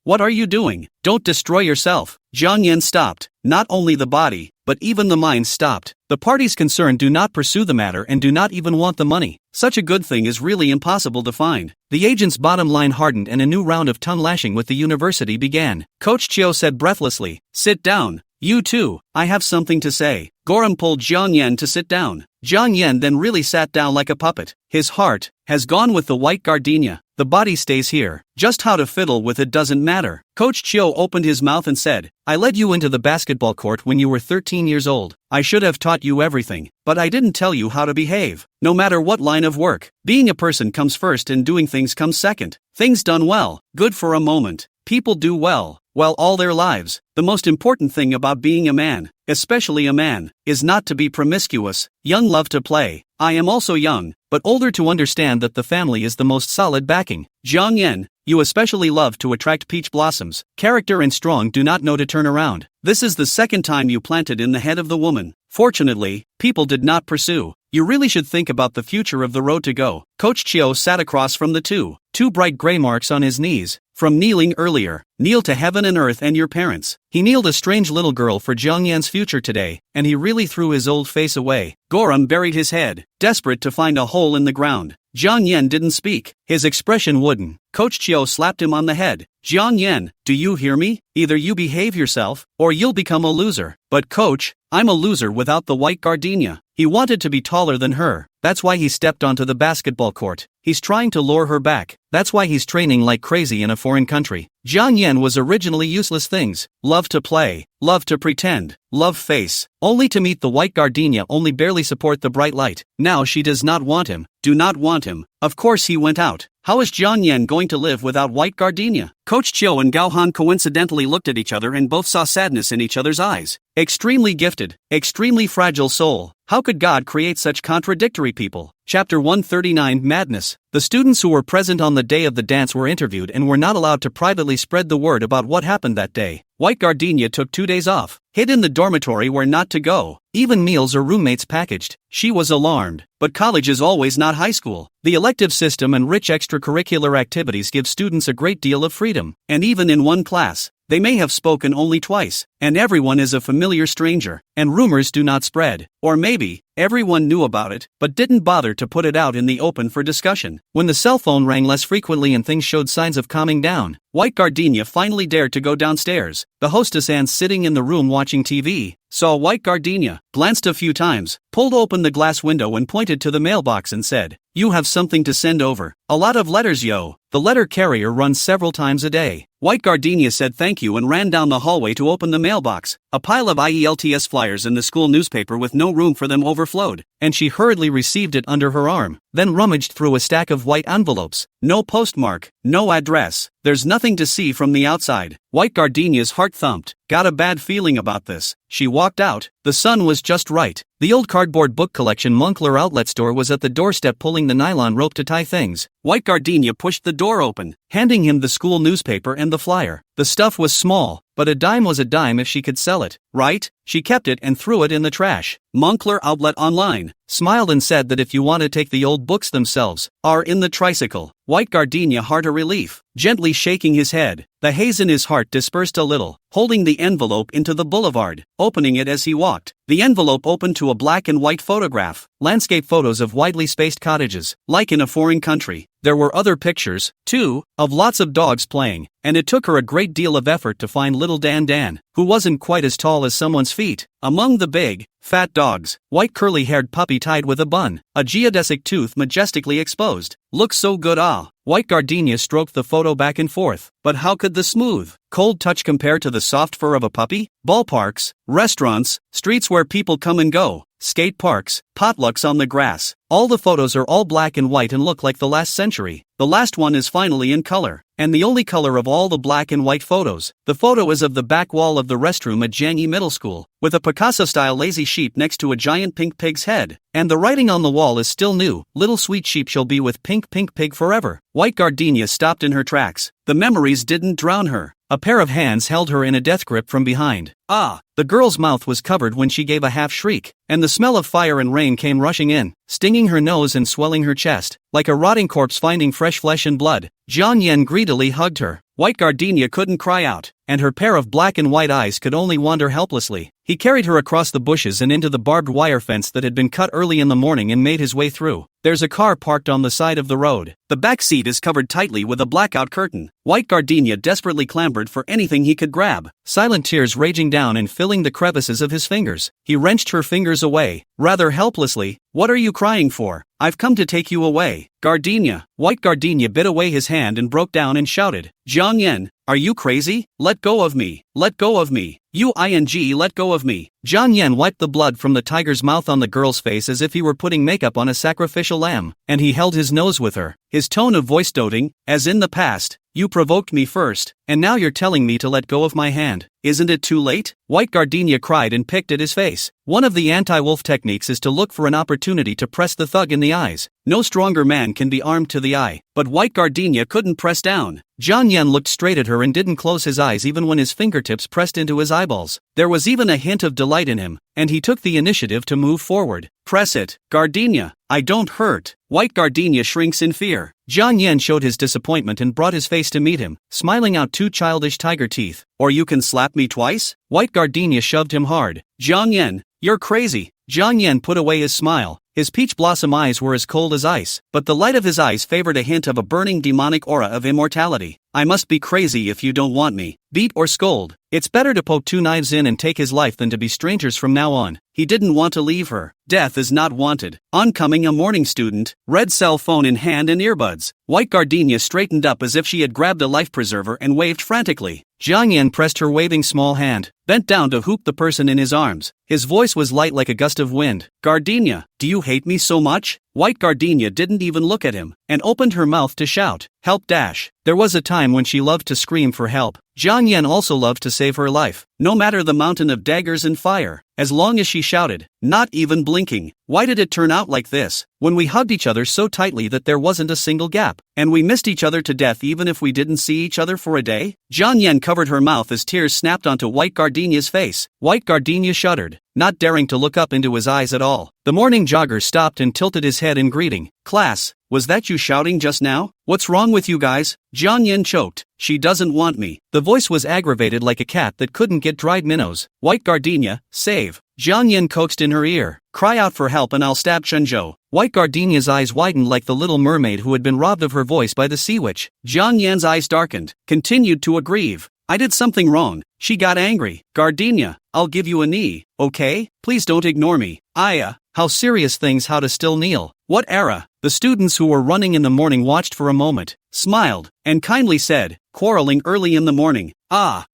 what are you doing? Don't destroy yourself. Zhang Yan stopped. Not only the body, but even the mind stopped. The parties concerned do not pursue the matter and do not even want the money. Such a good thing is really impossible to find. The agent's bottom line hardened and a new round of tongue lashing with the university began. Coach Qiu said breathlessly, sit down. You too, I have something to say. Gorum pulled Zhang Yan to sit down. Zhang Yan then really sat down like a puppet. His heart has gone with the White Gardenia. The body stays here. Just how to fiddle with it doesn't matter. Coach Qiu opened his mouth and said, I led you into the basketball court when you were 13 years old. I should have taught you everything, but I didn't tell you how to behave. No matter what line of work, being a person comes first and doing things comes second. Things done well, good for a moment. People do well all their lives. The most important thing about being a man, especially a man, is not to be promiscuous. Young love to play. I am also young, but older to understand that the family is the most solid backing. Zhang Yan, you especially love to attract peach blossoms. Character and strong do not know to turn around. This is the second time you planted in the head of the woman. Fortunately, people did not pursue. You really should think about the future of the road to go. Coach Qiu sat across from the two bright gray marks on his knees. From kneeling earlier, kneel to heaven and earth and your parents. He kneeled a strange little girl for Zhang Yan's future today, and he really threw his old face away. Gorum buried his head, desperate to find a hole in the ground. Zhang Yan didn't speak, his expression wooden. Coach Qiu slapped him on the head. Zhang Yan, do you hear me? Either you behave yourself, or you'll become a loser. But coach, I'm a loser without the White Gardenia. He wanted to be taller than her. That's why he stepped onto the basketball court. He's trying to lure her back. That's why he's training like crazy in a foreign country. Zhang Yan was originally useless things. Love to play, love to pretend, love face. Only to meet the White Gardenia, only barely support the bright light. Now she does not want him. Do not want him. Of course he went out. How is Zhang Yan going to live without White Gardenia? Coach Qiu and Gao Han coincidentally looked at each other and both saw sadness in each other's eyes. Extremely gifted, extremely fragile soul. How could God create such contradictory people? Chapter 139 Madness. The students who were present on the day of the dance were interviewed and were not allowed to privately spread the word about what happened that day. White Gardenia took 2 days off, hid in the dormitory where not to go, even meals or roommates packaged. She was alarmed. But college is always not high school. The elective system and rich extracurricular activities give students a great deal of freedom. And even in one class, they may have spoken only twice, and everyone is a familiar stranger, and rumors do not spread. Or maybe, everyone knew about it, but didn't bother to put it out in the open for discussion. When the cell phone rang less frequently and things showed signs of calming down, White Gardenia finally dared to go downstairs. The hostess Anne, sitting in the room watching TV, saw White Gardenia, glanced a few times, pulled open the glass window and pointed to the mailbox and said, "You have something to send over. A lot of letters, yo." The letter carrier runs several times a day. White Gardenia said thank you and ran down the hallway to open the mailbox. A pile of IELTS flyers in the school newspaper with no room for them overflowed, and she hurriedly received it under her arm, then rummaged through a stack of white envelopes. No postmark, no address. There's nothing to see from the outside. White Gardenia's heart thumped. Got a bad feeling about this. She walked out. The sun was just right. The old cardboard book collection Moncler outlet store was at the doorstep pulling the nylon rope to tie things. White Gardenia pushed the door open, handing him the school newspaper and the flyer. The stuff was small, but a dime was a dime if she could sell it, right? She kept it and threw it in the trash. Moncler Outlet Online smiled and said that if you want to take the old books themselves, are in the tricycle. White Gardenia heart a relief, gently shaking his head. The haze in his heart dispersed a little, holding the envelope into the boulevard, opening it as he walked. The envelope opened to a black and white photograph, landscape photos of widely spaced cottages, like in a foreign country. There were other pictures, too, of lots of dogs playing, and it took her a great deal of effort to find little Dan, who wasn't quite as tall as someone's feet. Among the big, fat dogs, white curly-haired puppy tied with a bun, a geodesic tooth majestically exposed. Looks so good. White Gardenia stroked the photo back and forth. But how could the smooth, cold touch compare to the soft fur of a puppy? Ballparks, restaurants, streets where people come and go, skate parks, potlucks on the grass. All the photos are all black and white and look like the last century. The last one is finally in color, and the only color of all the black and white photos. The photo is of the back wall of the restroom at Jiangyi Middle School, with a Picasso-style lazy sheep next to a giant pink pig's head. And the writing on the wall is still new, "Little sweet sheep shall be with pink pig forever." White Gardenia stopped in her tracks. The memories didn't drown her. A pair of hands held her in a death grip from behind. The girl's mouth was covered when she gave a half shriek, and the smell of fire and rain came rushing in, stinging her nose and swelling her chest, like a rotting corpse finding fresh flesh and blood. Jiang Yen greedily hugged her. White Gardenia couldn't cry out, and her pair of black and white eyes could only wander helplessly. He carried her across the bushes and into the barbed wire fence that had been cut early in the morning and made his way through. There's a car parked on the side of the road. The back seat is covered tightly with a blackout curtain. White Gardenia desperately clambered for anything he could grab, silent tears raging down and filling the crevices of his fingers. He wrenched her fingers away, rather helplessly. "What are you crying for? I've come to take you away, Gardenia." White Gardenia bit away his hand and broke down and shouted, "Jiang Yen, are you crazy? Let go of me, let go of me. Let go of me." Jiang Yen wiped the blood from the tiger's mouth on the girl's face as if he were putting makeup on a sacrificial lamb, and he held his nose with her, his tone of voice doting, as in the past. "You provoked me first, and now you're telling me to let go of my hand. Isn't it too late?" White Gardenia cried and picked at his face. One of the anti-wolf techniques is to look for an opportunity to press the thug in the eyes. No stronger man can be armed to the eye, but White Gardenia couldn't press down. Jiang Yen looked straight at her and didn't close his eyes even when his fingertips pressed into his eyeballs. There was even a hint of delight in him, and he took the initiative to move forward. "Press it, Gardenia. I don't hurt." White Gardenia shrinks in fear. Jiang Yen showed his disappointment and brought his face to meet him, smiling out 2 childish tiger teeth. "Or you can slap me twice?" White Gardenia shoved him hard. "Jiang Yen, you're crazy." Jiang Yen put away his smile. His peach blossom eyes were as cold as ice, but the light of his eyes favored a hint of a burning demonic aura of immortality. "I must be crazy if you don't want me. Beat or scold. It's better to poke 2 knives in and take his life than to be strangers from now on." He didn't want to leave her. Death is not wanted. Oncoming a morning student, red cell phone in hand and earbuds. White Gardenia straightened up as if she had grabbed a life preserver and waved frantically. Jiang Yen pressed her waving small hand, bent down to hoop the person in his arms. His voice was light like a gust of wind. "Gardenia, do you hate me so much?" White Gardenia didn't even look at him, and opened her mouth to shout, "Help dash." There was a time when she loved to scream for help, Jiang Yan also loved to save her life, no matter the mountain of daggers and fire, as long as she shouted, not even blinking. Why did it turn out like this, when we hugged each other so tightly that there wasn't a single gap, and we missed each other to death even if we didn't see each other for a day? Jiang Yan covered her mouth as tears snapped onto White Gardenia's face. White Gardenia shuddered, not daring to look up into his eyes at all. The morning jogger stopped and tilted his head in greeting. Class, was that you shouting just now? What's wrong with you guys? Jiang Yan choked. She doesn't want me. The voice was aggravated like a cat that couldn't get dried minnows. White Gardenia, save. Jiang Yan coaxed in her ear. Cry out for help and I'll stab Chunzhou. White Gardenia's eyes widened like the little mermaid who had been robbed of her voice by the sea witch. Jiang Yan's eyes darkened, continued to aggrieve. I did something wrong. She got angry. Gardenia, I'll give you a knee, okay? Please don't ignore me. How serious things, how to still kneel. What era? The students who were running in the morning watched for a moment, smiled, and kindly said, quarreling early in the morning.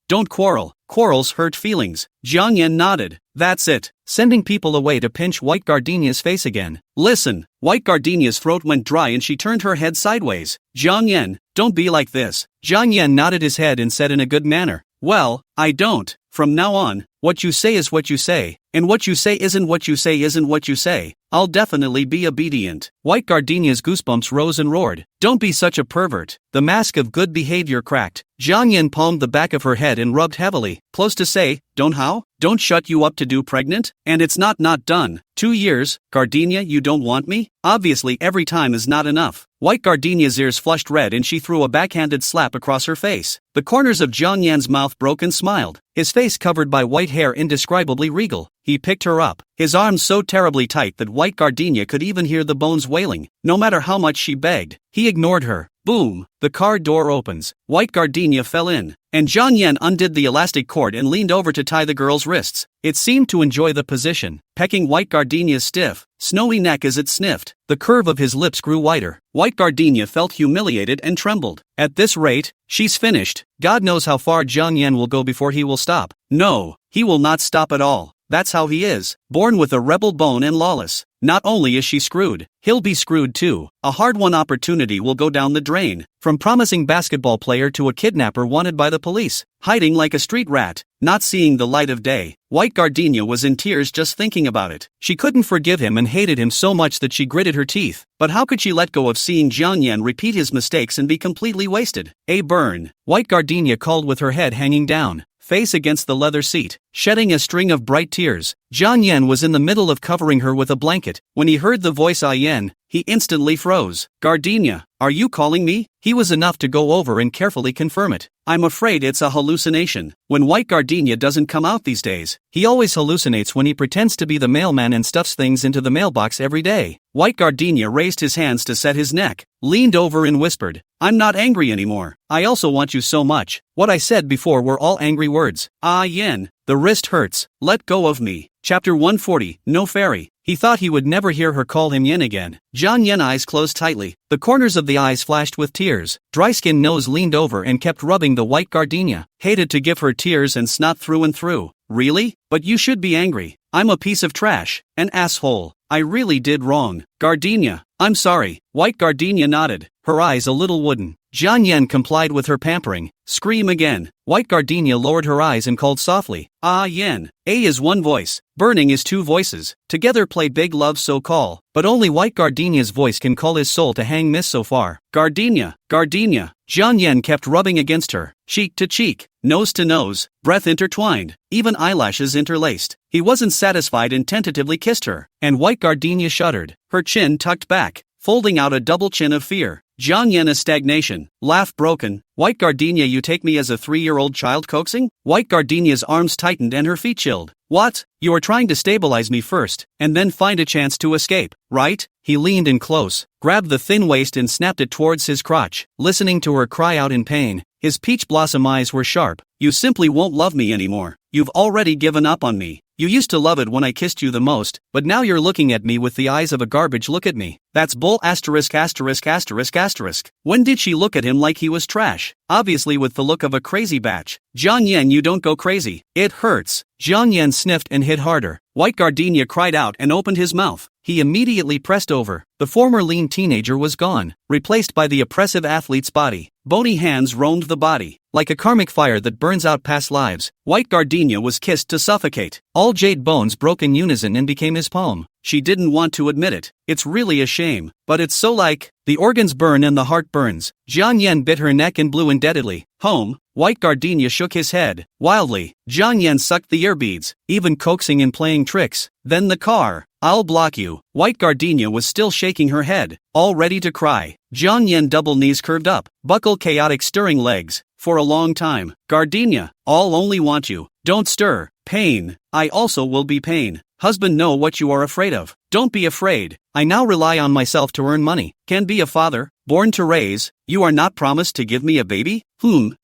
Don't quarrel. Quarrels hurt feelings. Jiang Yan nodded. That's it. Sending people away to pinch White Gardenia's face again. Listen. White Gardenia's throat went dry and she turned her head sideways. Jiang Yan, don't be like this. Jiang Yan nodded his head and said in a good manner. Well, I don't. From now on, what you say is what you say, and what you say isn't what you say isn't what you say. I'll definitely be obedient. White Gardenia's goosebumps rose and roared. Don't be such a pervert. The mask of good behavior cracked. Jiang Yan palmed the back of her head and rubbed heavily, close to say, don't shut you up to do pregnant? And it's not done. 2 years, Gardenia, you don't want me? Obviously every time is not enough. White Gardenia's ears flushed red and she threw a backhanded slap across her face. The corners of Jiang Yan's mouth broke and smiled, his face covered by white hair indescribably regal. He picked her up, his arms so terribly tight that White Gardenia could even hear the bones wailing, no matter how much she begged. He ignored her. Boom! The car door opens. White Gardenia fell in, and Jiang Yan undid the elastic cord and leaned over to tie the girl's wrists. It seemed to enjoy the position, pecking White Gardenia's stiff, snowy neck as it sniffed. The curve of his lips grew whiter. White Gardenia felt humiliated and trembled. At this rate, she's finished. God knows how far Jiang Yan will go before he will stop. No, he will not stop at all. That's how he is, born with a rebel bone and lawless. Not only is she screwed, he'll be screwed too. A hard-won opportunity will go down the drain. From promising basketball player to a kidnapper wanted by the police, hiding like a street rat, not seeing the light of day. White Gardenia was in tears just thinking about it. She couldn't forgive him and hated him so much that she gritted her teeth. But how could she let go of seeing Jiang Yan repeat his mistakes and be completely wasted? A burn. White Gardenia called with her head hanging down, face against the leather seat, shedding a string of bright tears. Jiang Yan was in the middle of covering her with a blanket. When he heard the voice Yan, he instantly froze. Gardenia, are you calling me? He was enough to go over and carefully confirm it. I'm afraid it's a hallucination. When White Gardenia doesn't come out these days, he always hallucinates when he pretends to be the mailman and stuffs things into the mailbox every day. White Gardenia raised his hands to set his neck, leaned over and whispered, I'm not angry anymore. I also want you so much. What I said before were all angry words. Yan, the wrist hurts. Let go of me. Chapter 140, No Fairy. He thought he would never hear her call him Yin again. Jiang Yan's eyes closed tightly. The corners of the eyes flashed with tears. Dry-skinned nose leaned over and kept rubbing the White Gardenia. Hated to give her tears and snot through and through. Really? But you should be angry. I'm a piece of trash. An asshole. I really did wrong. Gardenia, I'm sorry. White Gardenia nodded, her eyes a little wooden. Jiang Yan complied with her pampering. Scream again. White Gardenia lowered her eyes and called softly. Yan. A is one voice. Burning is two voices. Together play big love so call. But only White Gardenia's voice can call his soul to hang miss so far. Gardenia. Gardenia. Jiang Yan kept rubbing against her. Cheek to cheek. Nose to nose. Breath intertwined. Even eyelashes interlaced. He wasn't satisfied and tentatively kissed her. And White Gardenia shuddered. Her chin tucked back, folding out a double chin of fear. Jiang Yan a stagnation, laugh broken. White Gardenia, you take me as a 3-year-old child coaxing? White Gardenia's arms tightened and her feet chilled. What? You are trying to stabilize me first, and then find a chance to escape, right? He leaned in close, grabbed the thin waist and snapped it towards his crotch, listening to her cry out in pain. His peach blossom eyes were sharp. You simply won't love me anymore. You've already given up on me. You used to love it when I kissed you the most, but now you're looking at me with the eyes of a garbage look at me. That's bull asterisk asterisk asterisk asterisk. When did she look at him like he was trash? Obviously with the look of a crazy batch. Jiang Yan, you don't go crazy. It hurts. Jiang Yan sniffed and hit harder. White Gardenia cried out and opened his mouth. He immediately pressed over. The former lean teenager was gone, replaced by the oppressive athlete's body. Bony hands roamed the body. Like a karmic fire that burns out past lives, White Gardenia was kissed to suffocate. All jade bones broke in unison and became his palm. She didn't want to admit it. It's really a shame, but it's so like. The organs burn and the heart burns. Jiang Yan bit her neck and blew indebtedly. Home. White Gardenia shook his head. Wildly. Jiang Yan sucked the earbeads, even coaxing and playing tricks. Then the car. I'll block you. White Gardenia was still shaking her head, all ready to cry. Jiang Yan double knees curved up, buckle chaotic stirring legs. For a long time. Gardenia, I'll only want you. Don't stir. Pain. I also will be pain. Husband, know what you are afraid of. Don't be afraid. I now rely on myself to earn money. Can be a father, born to raise. You are not promised to give me a baby?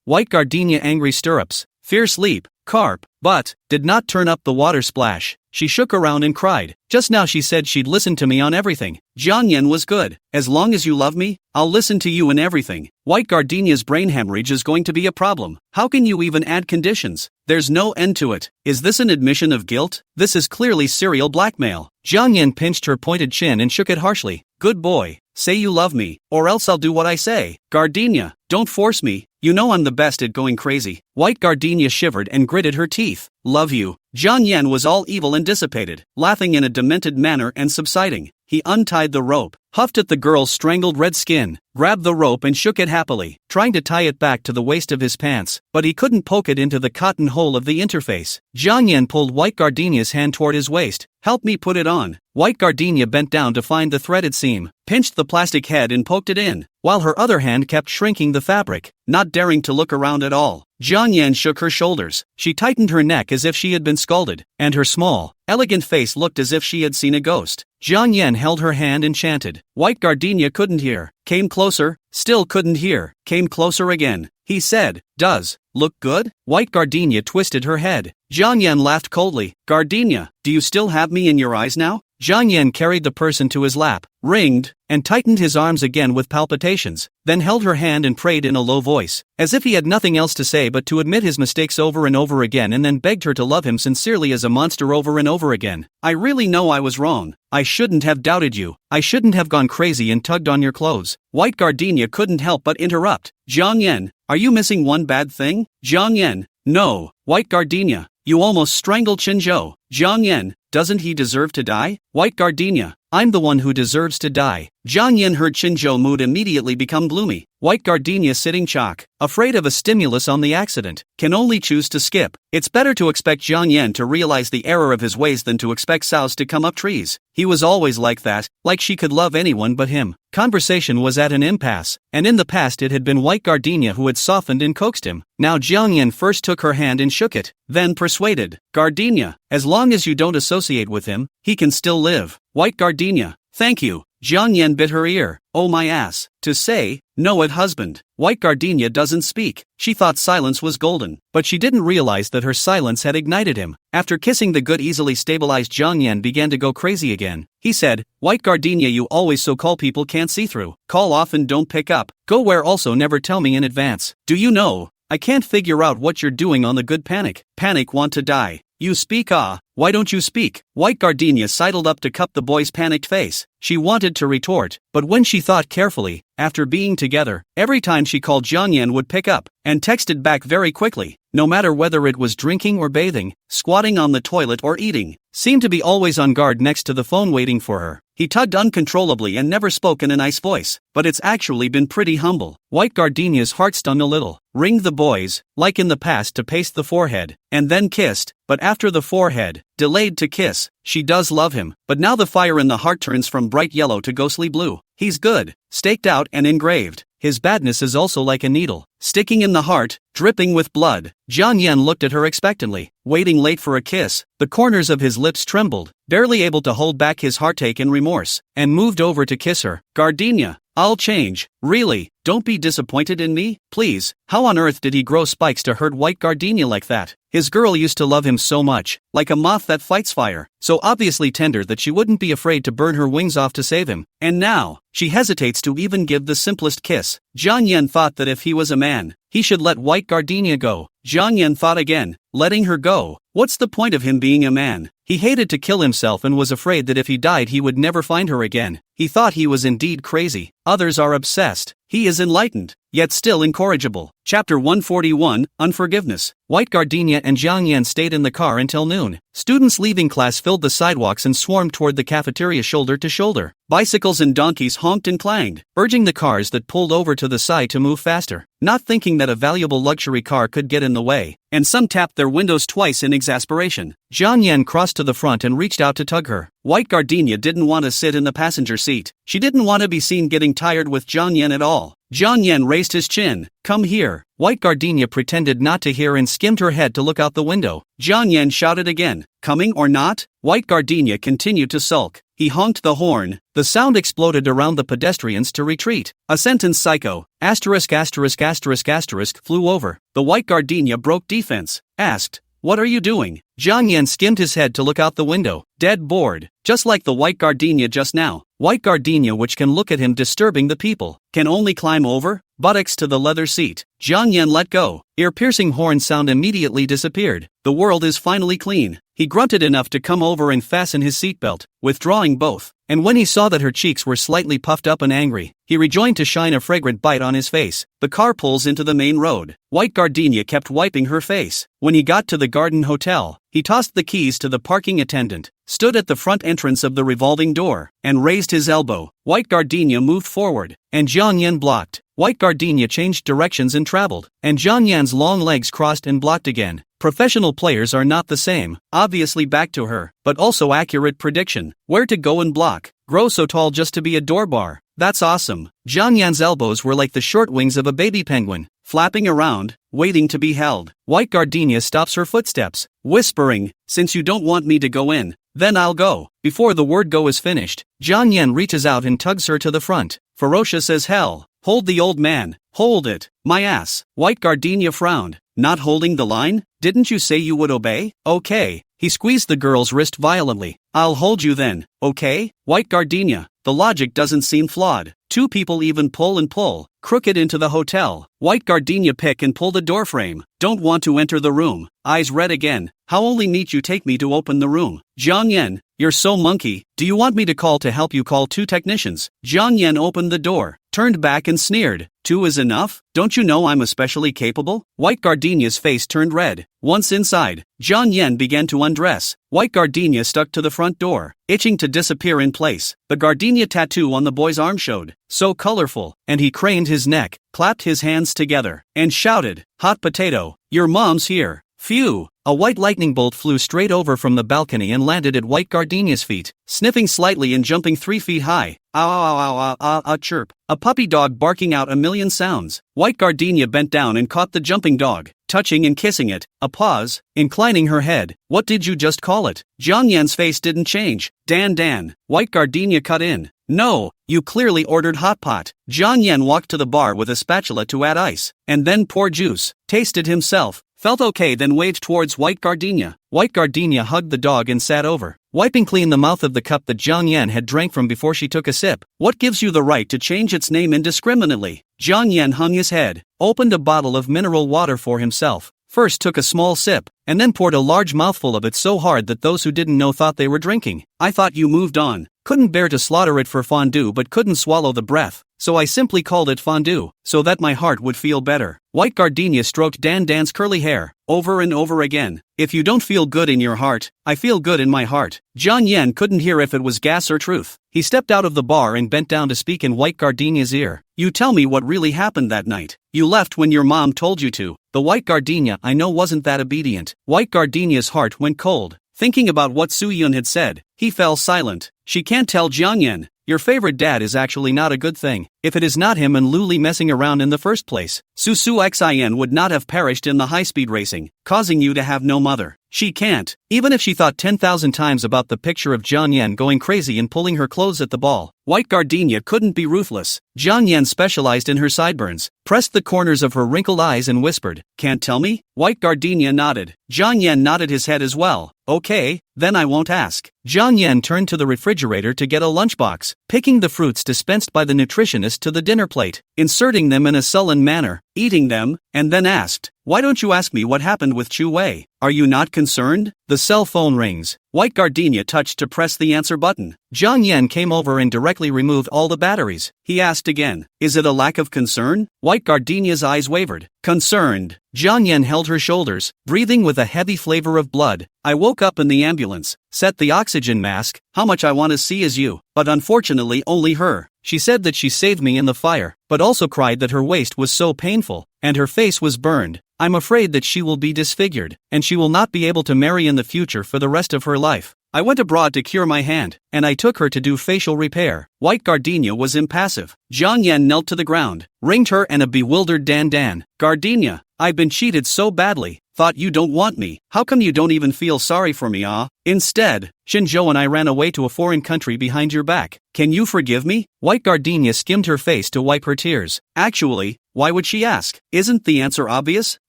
White Gardenia angry stirrups. Fierce leap. Carp. But, did not turn up the water splash. She shook around and cried. Just now she said she'd listen to me on everything. Jiang Yan was good. As long as you love me, I'll listen to you in everything. White Gardenia's brain hemorrhage is going to be a problem. How can you even add conditions? There's no end to it. Is this an admission of guilt? This is clearly serial blackmail. Jiang Yan pinched her pointed chin and shook it harshly. Good boy. Say you love me, or else I'll do what I say. Gardenia, don't force me. You know I'm the best at going crazy. White Gardenia shivered and gritted her teeth. Love you. Jiang Yan was all evil and dissipated, laughing in a demented manner and subsiding. He untied the rope, huffed at the girl's strangled red skin, grabbed the rope and shook it happily, trying to tie it back to the waist of his pants, but he couldn't poke it into the cotton hole of the interface. Jiang Yan pulled White Gardenia's hand toward his waist. Help me put it on. White Gardenia bent down to find the threaded seam, pinched the plastic head and poked it in, while her other hand kept shrinking the fabric, not daring to look around at all. Jiang Yan shook her shoulders. She tightened her neck as if she had been scalded, and her small, elegant face looked as if she had seen a ghost. Jiang Yan held her hand and chanted. White Gardenia couldn't hear. Came closer, still couldn't hear. Came closer again. He said, does look good? White Gardenia twisted her head. Jiang Yan laughed coldly. Gardenia, do you still have me in your eyes now? Jiang Yan carried the person to his lap, ringed, and tightened his arms again with palpitations, then held her hand and prayed in a low voice, as if he had nothing else to say but to admit his mistakes over and over again, and then begged her to love him sincerely as a monster over and over again. I really know I was wrong. I shouldn't have doubted you. I shouldn't have gone crazy and tugged on your clothes. White Gardenia couldn't help but interrupt. Jiang Yan, are you missing one bad thing? Jiang Yan, no. White Gardenia, you almost strangled Qinzhou. Jiang Yan, doesn't he deserve to die? White Gardenia, I'm the one who deserves to die. Jiang Yan heard Qinzhou mood immediately become gloomy. White Gardenia sitting chalk, afraid of a stimulus on the accident, can only choose to skip. It's better to expect Jiang Yan to realize the error of his ways than to expect Sows to come up trees. He was always like that, like she could love anyone but him. Conversation was at an impasse, and in the past it had been White Gardenia who had softened and coaxed him. Now Jiang Yan first took her hand and shook it, then persuaded. Gardenia, as long as you don't associate with him, he can still live. White Gardenia, thank you. Jiang Yan bit her ear. Oh my ass. To say, no it husband. White Gardenia doesn't speak. She thought silence was golden, but she didn't realize that her silence had ignited him. After kissing the good easily stabilized, Jiang Yan began to go crazy again. He said, White Gardenia, you always so call people can't see through. Call often, don't pick up. Go where also never tell me in advance. Do you know? I can't figure out what you're doing on the good panic. Panic want to die. You speak why don't you speak? White Gardenia sidled up to cup the boy's panicked face. She wanted to retort, but when she thought carefully, after being together, every time she called Jiang Yan would pick up, and texted back very quickly, no matter whether it was drinking or bathing, squatting on the toilet or eating, seemed to be always on guard next to the phone waiting for her. He tugged uncontrollably and never spoke in a nice voice, but it's actually been pretty humble. White Gardenia's heart stung a little. Ringed the boys, like in the past, to paste the forehead, and then kissed, but after the forehead, delayed to kiss. She does love him, but now the fire in the heart turns from bright yellow to ghostly blue. He's good, staked out and engraved. His badness is also like a needle, sticking in the heart, dripping with blood. Jiang Yan looked at her expectantly, waiting late for a kiss. The corners of his lips trembled, barely able to hold back his heartache and remorse, and moved over to kiss her. Gardenia, I'll change. Really, don't be disappointed in me, please. How on earth did he grow spikes to hurt White Gardenia like that? His girl used to love him so much, like a moth that fights fire, so obviously tender that she wouldn't be afraid to burn her wings off to save him. And now, she hesitates to even give the simplest kiss. Jiang Yan thought that if he was a man, he should let White Gardenia go. Jiang Yan thought again, letting her go. What's the point of him being a man? He hated to kill himself and was afraid that if he died he would never find her again. He thought he was indeed crazy. Others are obsessed. He is enlightened. yet still incorrigible. Chapter 141, Unforgiveness. White Gardenia and Jiang Yan stayed in the car until noon. Students leaving class filled the sidewalks and swarmed toward the cafeteria shoulder to shoulder. Bicycles and donkeys honked and clanged, urging the cars that pulled over to the side to move faster, not thinking that a valuable luxury car could get in the way, and some tapped their windows twice in exasperation. Jiang Yan crossed to the front and reached out to tug her. White Gardenia didn't want to sit in the passenger seat. She didn't want to be seen getting tired with Jiang Yan at all. Jiang Yan raised his chin. Come here. White Gardenia pretended not to hear and skimmed her head to look out the window. Jiang Yan shouted again. Coming or not? White Gardenia continued to sulk. He honked the horn. The sound exploded around the pedestrians to retreat. A sentence psycho, asterisk asterisk asterisk asterisk, flew over. The White Gardenia broke defense. Asked, what are you doing? Jiang Yan skimmed his head to look out the window. Dead bored. Just like the White Gardenia just now. White Gardenia, which can look at him disturbing the people, can only climb over, buttocks to the leather seat. Jiang Yan let go. Ear-piercing horn sound immediately disappeared. The world is finally clean. He grunted enough to come over and fasten his seatbelt, withdrawing both. And when he saw that her cheeks were slightly puffed up and angry, he rejoined to shine a fragrant bite on his face. The car pulls into the main road. White Gardenia kept wiping her face. When he got to the Garden Hotel, he tossed the keys to the parking attendant, stood at the front entrance of the revolving door, and raised his elbow. White Gardenia moved forward, and Jiang Yan blocked. White Gardenia changed directions and traveled, and Jiang Yan's long legs crossed and blocked again. Professional players are not the same. Obviously back to her, but also accurate prediction. Where to go and block. Grow so tall just to be a door bar. That's awesome. Jiang Yan's elbows were like the short wings of a baby penguin, flapping around, waiting to be held. White Gardenia stops her footsteps, whispering, since you don't want me to go in, then I'll go. Before the word go is finished, Jiang Yan reaches out and tugs her to the front. Ferocious as hell. Hold the old man. Hold it. My ass. White Gardenia frowned. Not holding the line? Didn't you say you would obey? Okay. He squeezed the girl's wrist violently. I'll hold you then, okay? White Gardenia. The logic doesn't seem flawed. Two people even pull and pull, crooked into the hotel. White Gardenia pick and pull the doorframe. Don't want to enter the room. Eyes red again. How only need you take me to open the room? Jiang Yan, you're so monkey. Do you want me to call to help you call 2 technicians? Jiang Yan opened the door, turned back and sneered. 2 is enough? Don't you know I'm especially capable? White Gardenia's face turned red. Once inside, Jiang Yan began to undress. White Gardenia stuck to the front door, itching to disappear in place. The Gardenia tattoo on the boy's arm showed, so colorful, and he craned his neck, clapped his hands together, and shouted, Hot potato, your mom's here. Phew! A white lightning bolt flew straight over from the balcony and landed at White Gardenia's feet, sniffing slightly and jumping 3 feet high. Ow ow ow ow ow chirp. A puppy dog barking out a million sounds. White Gardenia bent down and caught the jumping dog, touching and kissing it. A pause, inclining her head. What did you just call it? Jiang Yan's face didn't change. Dan. White Gardenia cut in. No, you clearly ordered hot pot. Jiang Yan walked to the bar with a spatula to add ice, and then pour juice. Tasted himself. Felt okay, then waved towards White Gardenia. White Gardenia hugged the dog and sat over, wiping clean the mouth of the cup that Jiang Yan had drank from before she took a sip. What gives you the right to change its name indiscriminately? Jiang Yan hung his head, opened a bottle of mineral water for himself, first took a small sip, and then poured a large mouthful of it so hard that those who didn't know thought they were drinking. I thought you moved on. Couldn't bear to slaughter it for fondue but couldn't swallow the breath, so I simply called it fondue, so that my heart would feel better. White Gardenia stroked Dan's curly hair, over and over again. If you don't feel good in your heart, I feel good in my heart. Jiang Yan couldn't hear if it was gas or truth. He stepped out of the bar and bent down to speak in White Gardenia's ear. You tell me what really happened that night. You left when your mom told you to. The White Gardenia I know wasn't that obedient. White Gardenia's heart went cold. Thinking about what Su Yun had said, he fell silent. She can't tell Jiang Yan. Your favorite dad is actually not a good thing. If it is not him and Luli messing around in the first place, Su Xin would not have perished in the high-speed racing, causing you to have no mother. She can't. Even if she thought 10,000 times about the picture of Jiang Yan going crazy and pulling her clothes at the ball, White Gardenia couldn't be ruthless. Jiang Yan specialized in her sideburns, pressed the corners of her wrinkled eyes and whispered, Can't tell me? White Gardenia nodded. Jiang Yan nodded his head as well. Okay, then I won't ask. Jiang Yan turned to the refrigerator to get a lunchbox, picking the fruits dispensed by the nutritionist to the dinner plate, inserting them in a sullen manner, eating them, and then asked, Why don't you ask me what happened with Chu Wei? Are you not concerned? The cell phone rings. White Gardenia touched to press the answer button. Jiang Yan came over and directly removed all the batteries. He asked again, is it a lack of concern? White Gardenia's eyes wavered. Concerned. Jiang Yan held her shoulders, breathing with a heavy flavor of blood. I woke up in the ambulance, set the oxygen mask. How much I want to see is you, but unfortunately only her. She said that she saved me in the fire, but also cried that her waist was so painful, and her face was burned. I'm afraid that she will be disfigured, and she will not be able to marry in the future for the rest of her life. I went abroad to cure my hand, and I took her to do facial repair. White Gardenia was impassive. Jiang Yan knelt to the ground, ringed her and a bewildered Dan Dan. Gardenia, I've been cheated so badly. Thought you don't want me. How come you don't even feel sorry for me, ah? Instead, Shinzhou and I ran away to a foreign country behind your back. Can you forgive me? White Gardenia skimmed her face to wipe her tears. Actually, why would she ask? Isn't the answer obvious?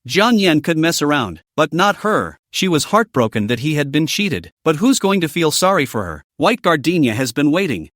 Jiang Yan could mess around, but not her. She was heartbroken that he had been cheated. But who's going to feel sorry for her? White Gardenia has been waiting,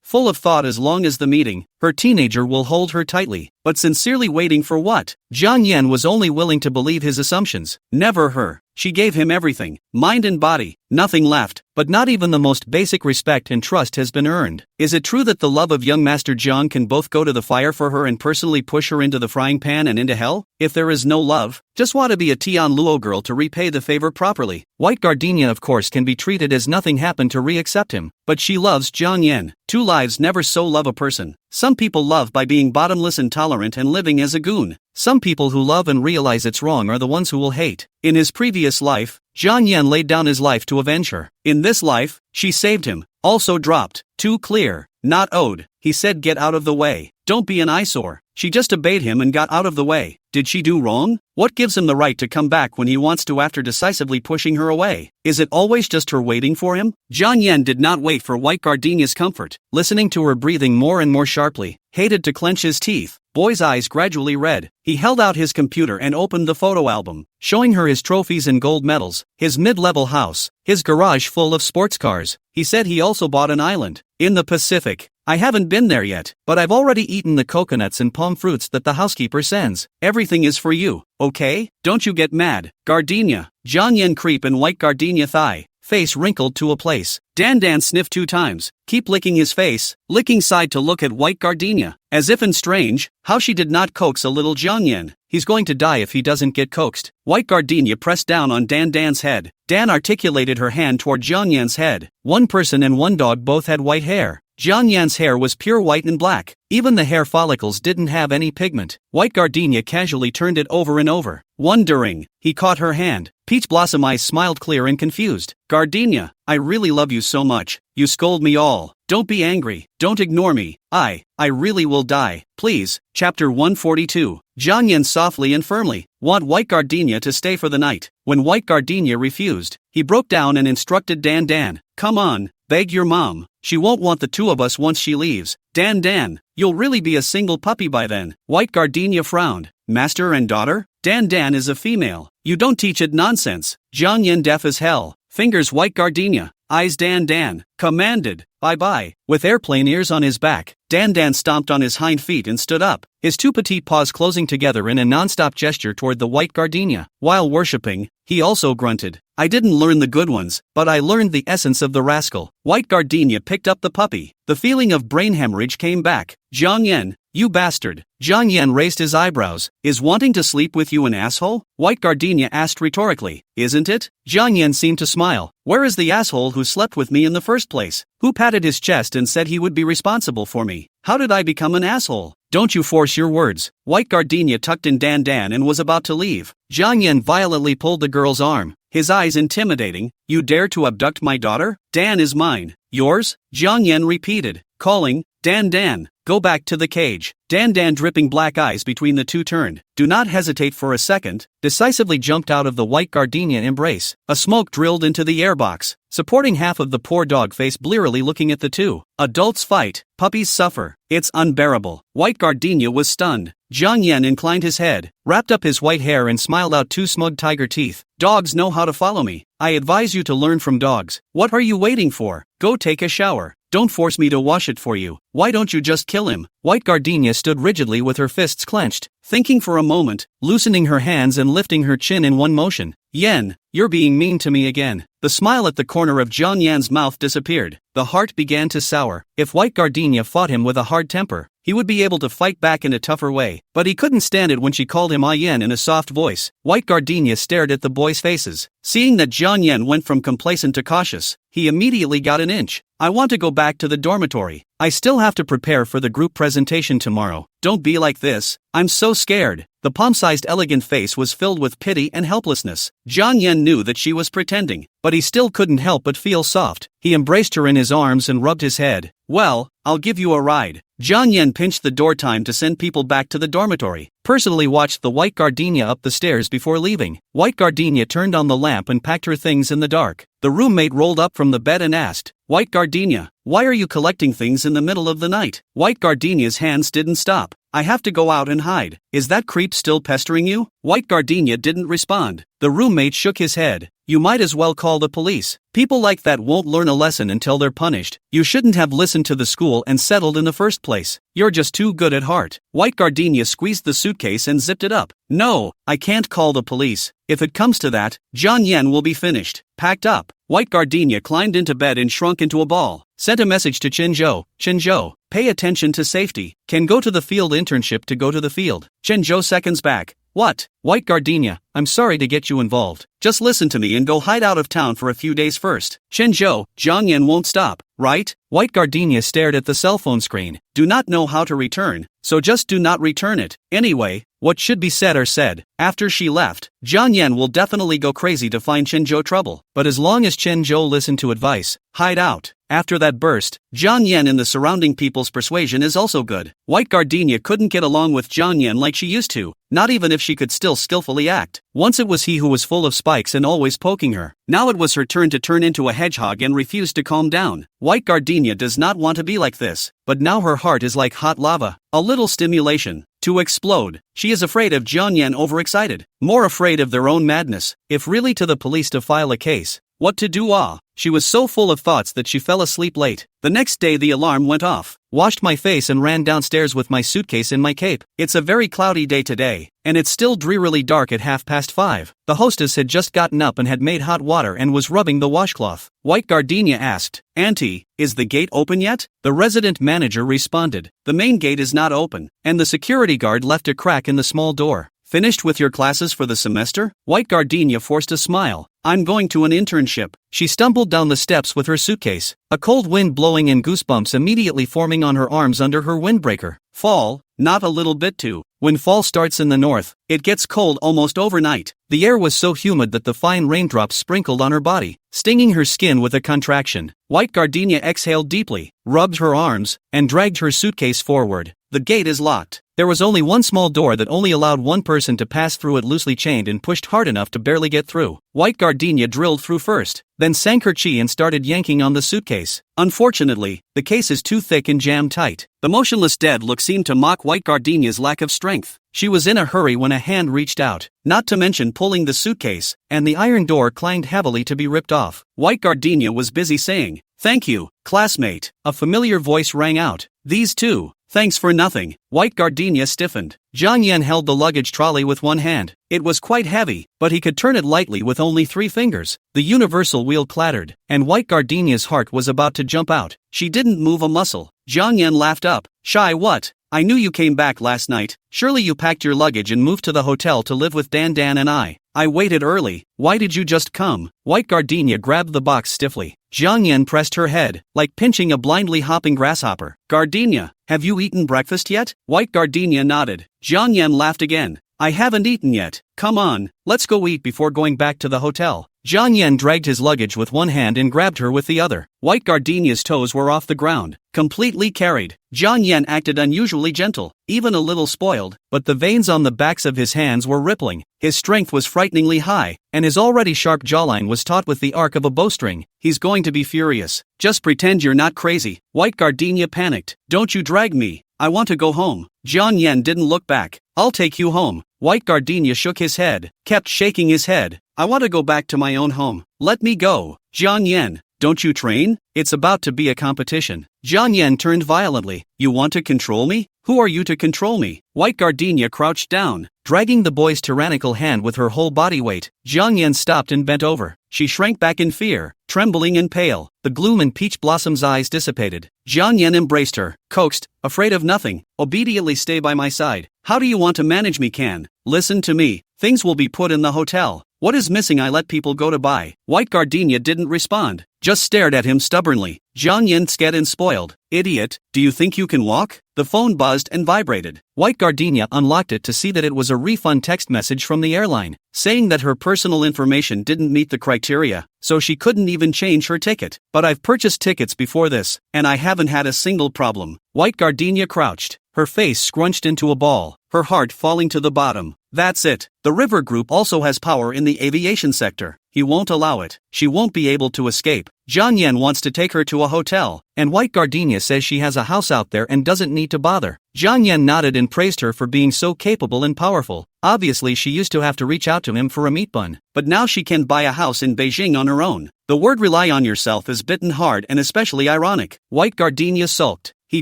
full of thought as long as the meeting. Her teenager will hold her tightly, but sincerely waiting for what? Jiang Yan was only willing to believe his assumptions. Never her. She gave him everything, mind and body, nothing left, but not even the most basic respect and trust has been earned. Is it true that the love of young Master Jiang can both go to the fire for her and personally push her into the frying pan and into hell? If there is no love, just want to be a Tian Luo girl to repay the favor properly. White Gardenia of course can be treated as nothing happened to re-accept him, but she loves Jiang Yan. Two lives never so love a person. Some people love by being bottomless, intolerant and living as a goon. Some people who love and realize it's wrong are the ones who will hate. In his previous life, Jiang Yan laid down his life to avenge her. In this life, she saved him. Also dropped. Too clear. Not owed. He said get out of the way. Don't be an eyesore. She just obeyed him and got out of the way. Did she do wrong? What gives him the right to come back when he wants to after decisively pushing her away? Is it always just her waiting for him? Jiang Yan did not wait for White Gardenia's comfort. Listening to her breathing more and more sharply, hated to clench his teeth. Boy's eyes gradually red. He held out his computer and opened the photo album, showing her his trophies and gold medals, his mid-level house, his garage full of sports cars. He said he also bought an island in the Pacific. I haven't been there yet, but I've already eaten the coconuts and palm fruits that the housekeeper sends. Everything is for you, okay? Don't you get mad. Gardenia. Jiang Yan creep in White Gardenia thigh. Face wrinkled to a place. Dan Dan sniffed 2 times, keep licking his face, licking side to look at White Gardenia, as if in strange, how she did not coax a little Jiang Yan. He's going to die if he doesn't get coaxed. White Gardenia pressed down on Dan Dan's head. Dan articulated her hand toward Jiang Yan's head. One person and one dog both had white hair. Jiang Yan's hair was pure white and black. Even the hair follicles didn't have any pigment. White Gardenia casually turned it over and over. Wondering, he caught her hand. Peach Blossom eyes smiled clear and confused. Gardenia, I really love you so much. You scold me all. Don't be angry. Don't ignore me. I really will die. Please. Chapter 142. Jiang Yan softly and firmly want White Gardenia to stay for the night. When White Gardenia refused, he broke down and instructed Dan Dan. Come on, beg your mom. She won't want the two of us once she leaves. Dan Dan, you'll really be a single puppy by then. White Gardenia frowned. Master and daughter? Dan Dan is a female. You don't teach it nonsense. Jiang Yan deaf as hell. Fingers White Gardenia. Eyes Dan Dan. Commanded. Bye-bye. With airplane ears on his back, Dan Dan stomped on his hind feet and stood up, his 2 petite paws closing together in a non-stop gesture toward the White Gardenia. While worshipping, he also grunted. I didn't learn the good ones, but I learned the essence of the rascal. White Gardenia picked up the puppy. The feeling of brain hemorrhage came back. Jiang Yan, you bastard. Jiang Yan raised his eyebrows. Is wanting to sleep with you an asshole? White Gardenia asked rhetorically. Isn't it? Jiang Yan seemed to smile. Where is the asshole who slept with me in the first place? Who patted his chest and said he would be responsible for me? How did I become an asshole? Don't you force your words. White Gardenia tucked in Dan Dan and was about to leave. Jiang Yan violently pulled the girl's arm, his eyes intimidating. You dare to abduct my daughter? Dan is mine. Yours? Jiang Yan repeated, calling, Dan Dan, go back to the cage. Dan Dan, dripping black eyes between the two, turned. Do not hesitate for a second, decisively jumped out of the White Gardenia embrace. A smoke drilled into the airbox, supporting half of the poor dog face, blearily looking at the two. Adults fight, puppies suffer. It's unbearable. White Gardenia was stunned. Jiang Yan inclined his head, wrapped up his white hair and smiled out 2 smug tiger teeth. Dogs know how to follow me. I advise you to learn from dogs. What are you waiting for? Go take a shower. Don't force me to wash it for you. Why don't you just kill him? White Gardenia stood rigidly with her fists clenched, thinking for a moment, loosening her hands and lifting her chin in one motion. Yen, you're being mean to me again. The smile at the corner of Jiang Yan's mouth disappeared. The heart began to sour. If White Gardenia fought him with a hard temper, he would be able to fight back in a tougher way. But he couldn't stand it when she called him Yen in a soft voice. White Gardenia stared at the boys' faces. Seeing that Jiang Yan went from complacent to cautious, he immediately got an inch. I want to go back to the dormitory. I still have to prepare for the group presentation tomorrow. Don't be like this. I'm so scared. The palm-sized elegant face was filled with pity and helplessness. Jiang Yan knew that she was pretending, but he still couldn't help but feel soft. He embraced her in his arms and rubbed his head. Well, I'll give you a ride. Jiang Yan pinched the door time to send people back to the dormitory. Personally watched the White Gardenia up the stairs before leaving. White Gardenia turned on the lamp and packed her things in the dark. The roommate rolled up from the bed and asked, White Gardenia, why are you collecting things in the middle of the night? White Gardenia's hands didn't stop. I have to go out and hide. Is that creep still pestering you? White Gardenia didn't respond. The roommate shook his head. You might as well call the police. People like that won't learn a lesson until they're punished. You shouldn't have listened to the school and settled in the first place. You're just too good at heart. White Gardenia squeezed the suitcase and zipped it up. No, I can't call the police. If it comes to that, Jiang Yan will be finished. Packed up. White Gardenia climbed into bed and shrunk into a ball. Sent a message to Chenzhou. Chenzhou, pay attention to safety. Can go to the field internship to go to the field. Chenzhou seconds back. What? White Gardenia, I'm sorry to get you involved. Just listen to me and go hide out of town for a few days first. Chenzhou, Jiang Yan won't stop, right? White Gardenia stared at the cell phone screen. Do not know how to return, so just do not return it. Anyway, what should be said are said. After she left, Jiang Yan will definitely go crazy to find Chenzhou trouble. But as long as Chenzhou listened to advice, hide out. After that burst, Jiang Yan and the surrounding people's persuasion is also good. White Gardenia couldn't get along with Jiang Yan like she used to, not even if she could still skillfully act. Once it was he who was full of spikes and always poking her. Now it was her turn to turn into a hedgehog and refused to calm down. White Gardenia does not want to be like this, but now her heart is like hot lava. A little stimulation. To explode. She is afraid of Jiang Yan overexcited. More afraid of their own madness. If really to the police to file a case. What to do? She was so full of thoughts that she fell asleep late. The next day the alarm went off. Washed my face and ran downstairs with my suitcase in my cape. It's a very cloudy day today, and it's still drearily dark at 5:30. The hostess had just gotten up and had made hot water and was rubbing the washcloth. White Gardenia asked, Auntie, is the gate open yet? The resident manager responded, the main gate is not open, and the security guard left a crack in the small door. Finished with your classes for the semester? White Gardenia forced a smile. I'm going to an internship. She stumbled down the steps with her suitcase, a cold wind blowing and goosebumps immediately forming on her arms under her windbreaker. Fall? Not a little bit too. When fall starts in the north, it gets cold almost overnight. The air was so humid that the fine raindrops sprinkled on her body, stinging her skin with a contraction. White Gardenia exhaled deeply, rubbed her arms, and dragged her suitcase forward. The gate is locked. There was only one small door that only allowed one person to pass through it, loosely chained and pushed hard enough to barely get through. White Gardenia drilled through first, then sank her chi and started yanking on the suitcase. Unfortunately, the case is too thick and jammed tight. The motionless dead look seemed to mock White Gardenia's lack of strength. She was in a hurry when a hand reached out, not to mention pulling the suitcase, and the iron door clanged heavily to be ripped off. White Gardenia was busy saying, "Thank you, classmate." A familiar voice rang out. These two. Thanks for nothing. White Gardenia stiffened. Jiang Yan held the luggage trolley with one hand. It was quite heavy, but he could turn it lightly with only 3 fingers. The universal wheel clattered, and White Gardenia's heart was about to jump out. She didn't move a muscle. Jiang Yan laughed up. Shy what? I knew you came back last night. Surely you packed your luggage and moved to the hotel to live with Dan and I. I waited early. Why did you just come? White Gardenia grabbed the box stiffly. Jiang Yan pressed her head, like pinching a blindly hopping grasshopper. Gardenia, have you eaten breakfast yet? White Gardenia nodded. Jiang Yan laughed again. I haven't eaten yet. Come on, let's go eat before going back to the hotel. Jiang Yan dragged his luggage with one hand and grabbed her with the other. White Gardenia's toes were off the ground, completely carried. Jiang Yan acted unusually gentle, even a little spoiled, but the veins on the backs of his hands were rippling. His strength was frighteningly high, and his already sharp jawline was taut with the arc of a bowstring. He's going to be furious. Just pretend you're not crazy. White Gardenia panicked. Don't you drag me. I want to go home. Jiang Yan didn't look back. I'll take you home. White Gardenia shook his head, kept shaking his head. I want to go back to my own home. Let me go. Jiang Yan, don't you train? It's about to be a competition. Jiang Yan turned violently. You want to control me? Who are you to control me? White Gardenia crouched down, dragging the boy's tyrannical hand with her whole body weight. Jiang Yan stopped and bent over. She shrank back in fear, trembling and pale. The gloom in Peach Blossom's eyes dissipated. Jiang Yan embraced her, coaxed, afraid of nothing. Obediently stay by my side. How do you want to manage me, Can? Listen to me. Things will be put in the hotel. What is missing I let people go to buy. White Gardenia didn't respond, just stared at him stubbornly. Jiang Yan scared and spoiled. Idiot, do you think you can walk? The phone buzzed and vibrated. White Gardenia unlocked it to see that it was a refund text message from the airline, saying that her personal information didn't meet the criteria, so she couldn't even change her ticket. But I've purchased tickets before this, and I haven't had a single problem. White Gardenia crouched, her face scrunched into a ball, her heart falling to the bottom. That's it. The River Group also has power in the aviation sector. He won't allow it. She won't be able to escape. Jiang Yan wants to take her to a hotel, and White Gardenia says she has a house out there and doesn't need to bother. Jiang Yan nodded and praised her for being so capable and powerful. Obviously she used to have to reach out to him for a meat bun, but now she can buy a house in Beijing on her own. The word rely on yourself is bitten hard and especially ironic. White Gardenia sulked. He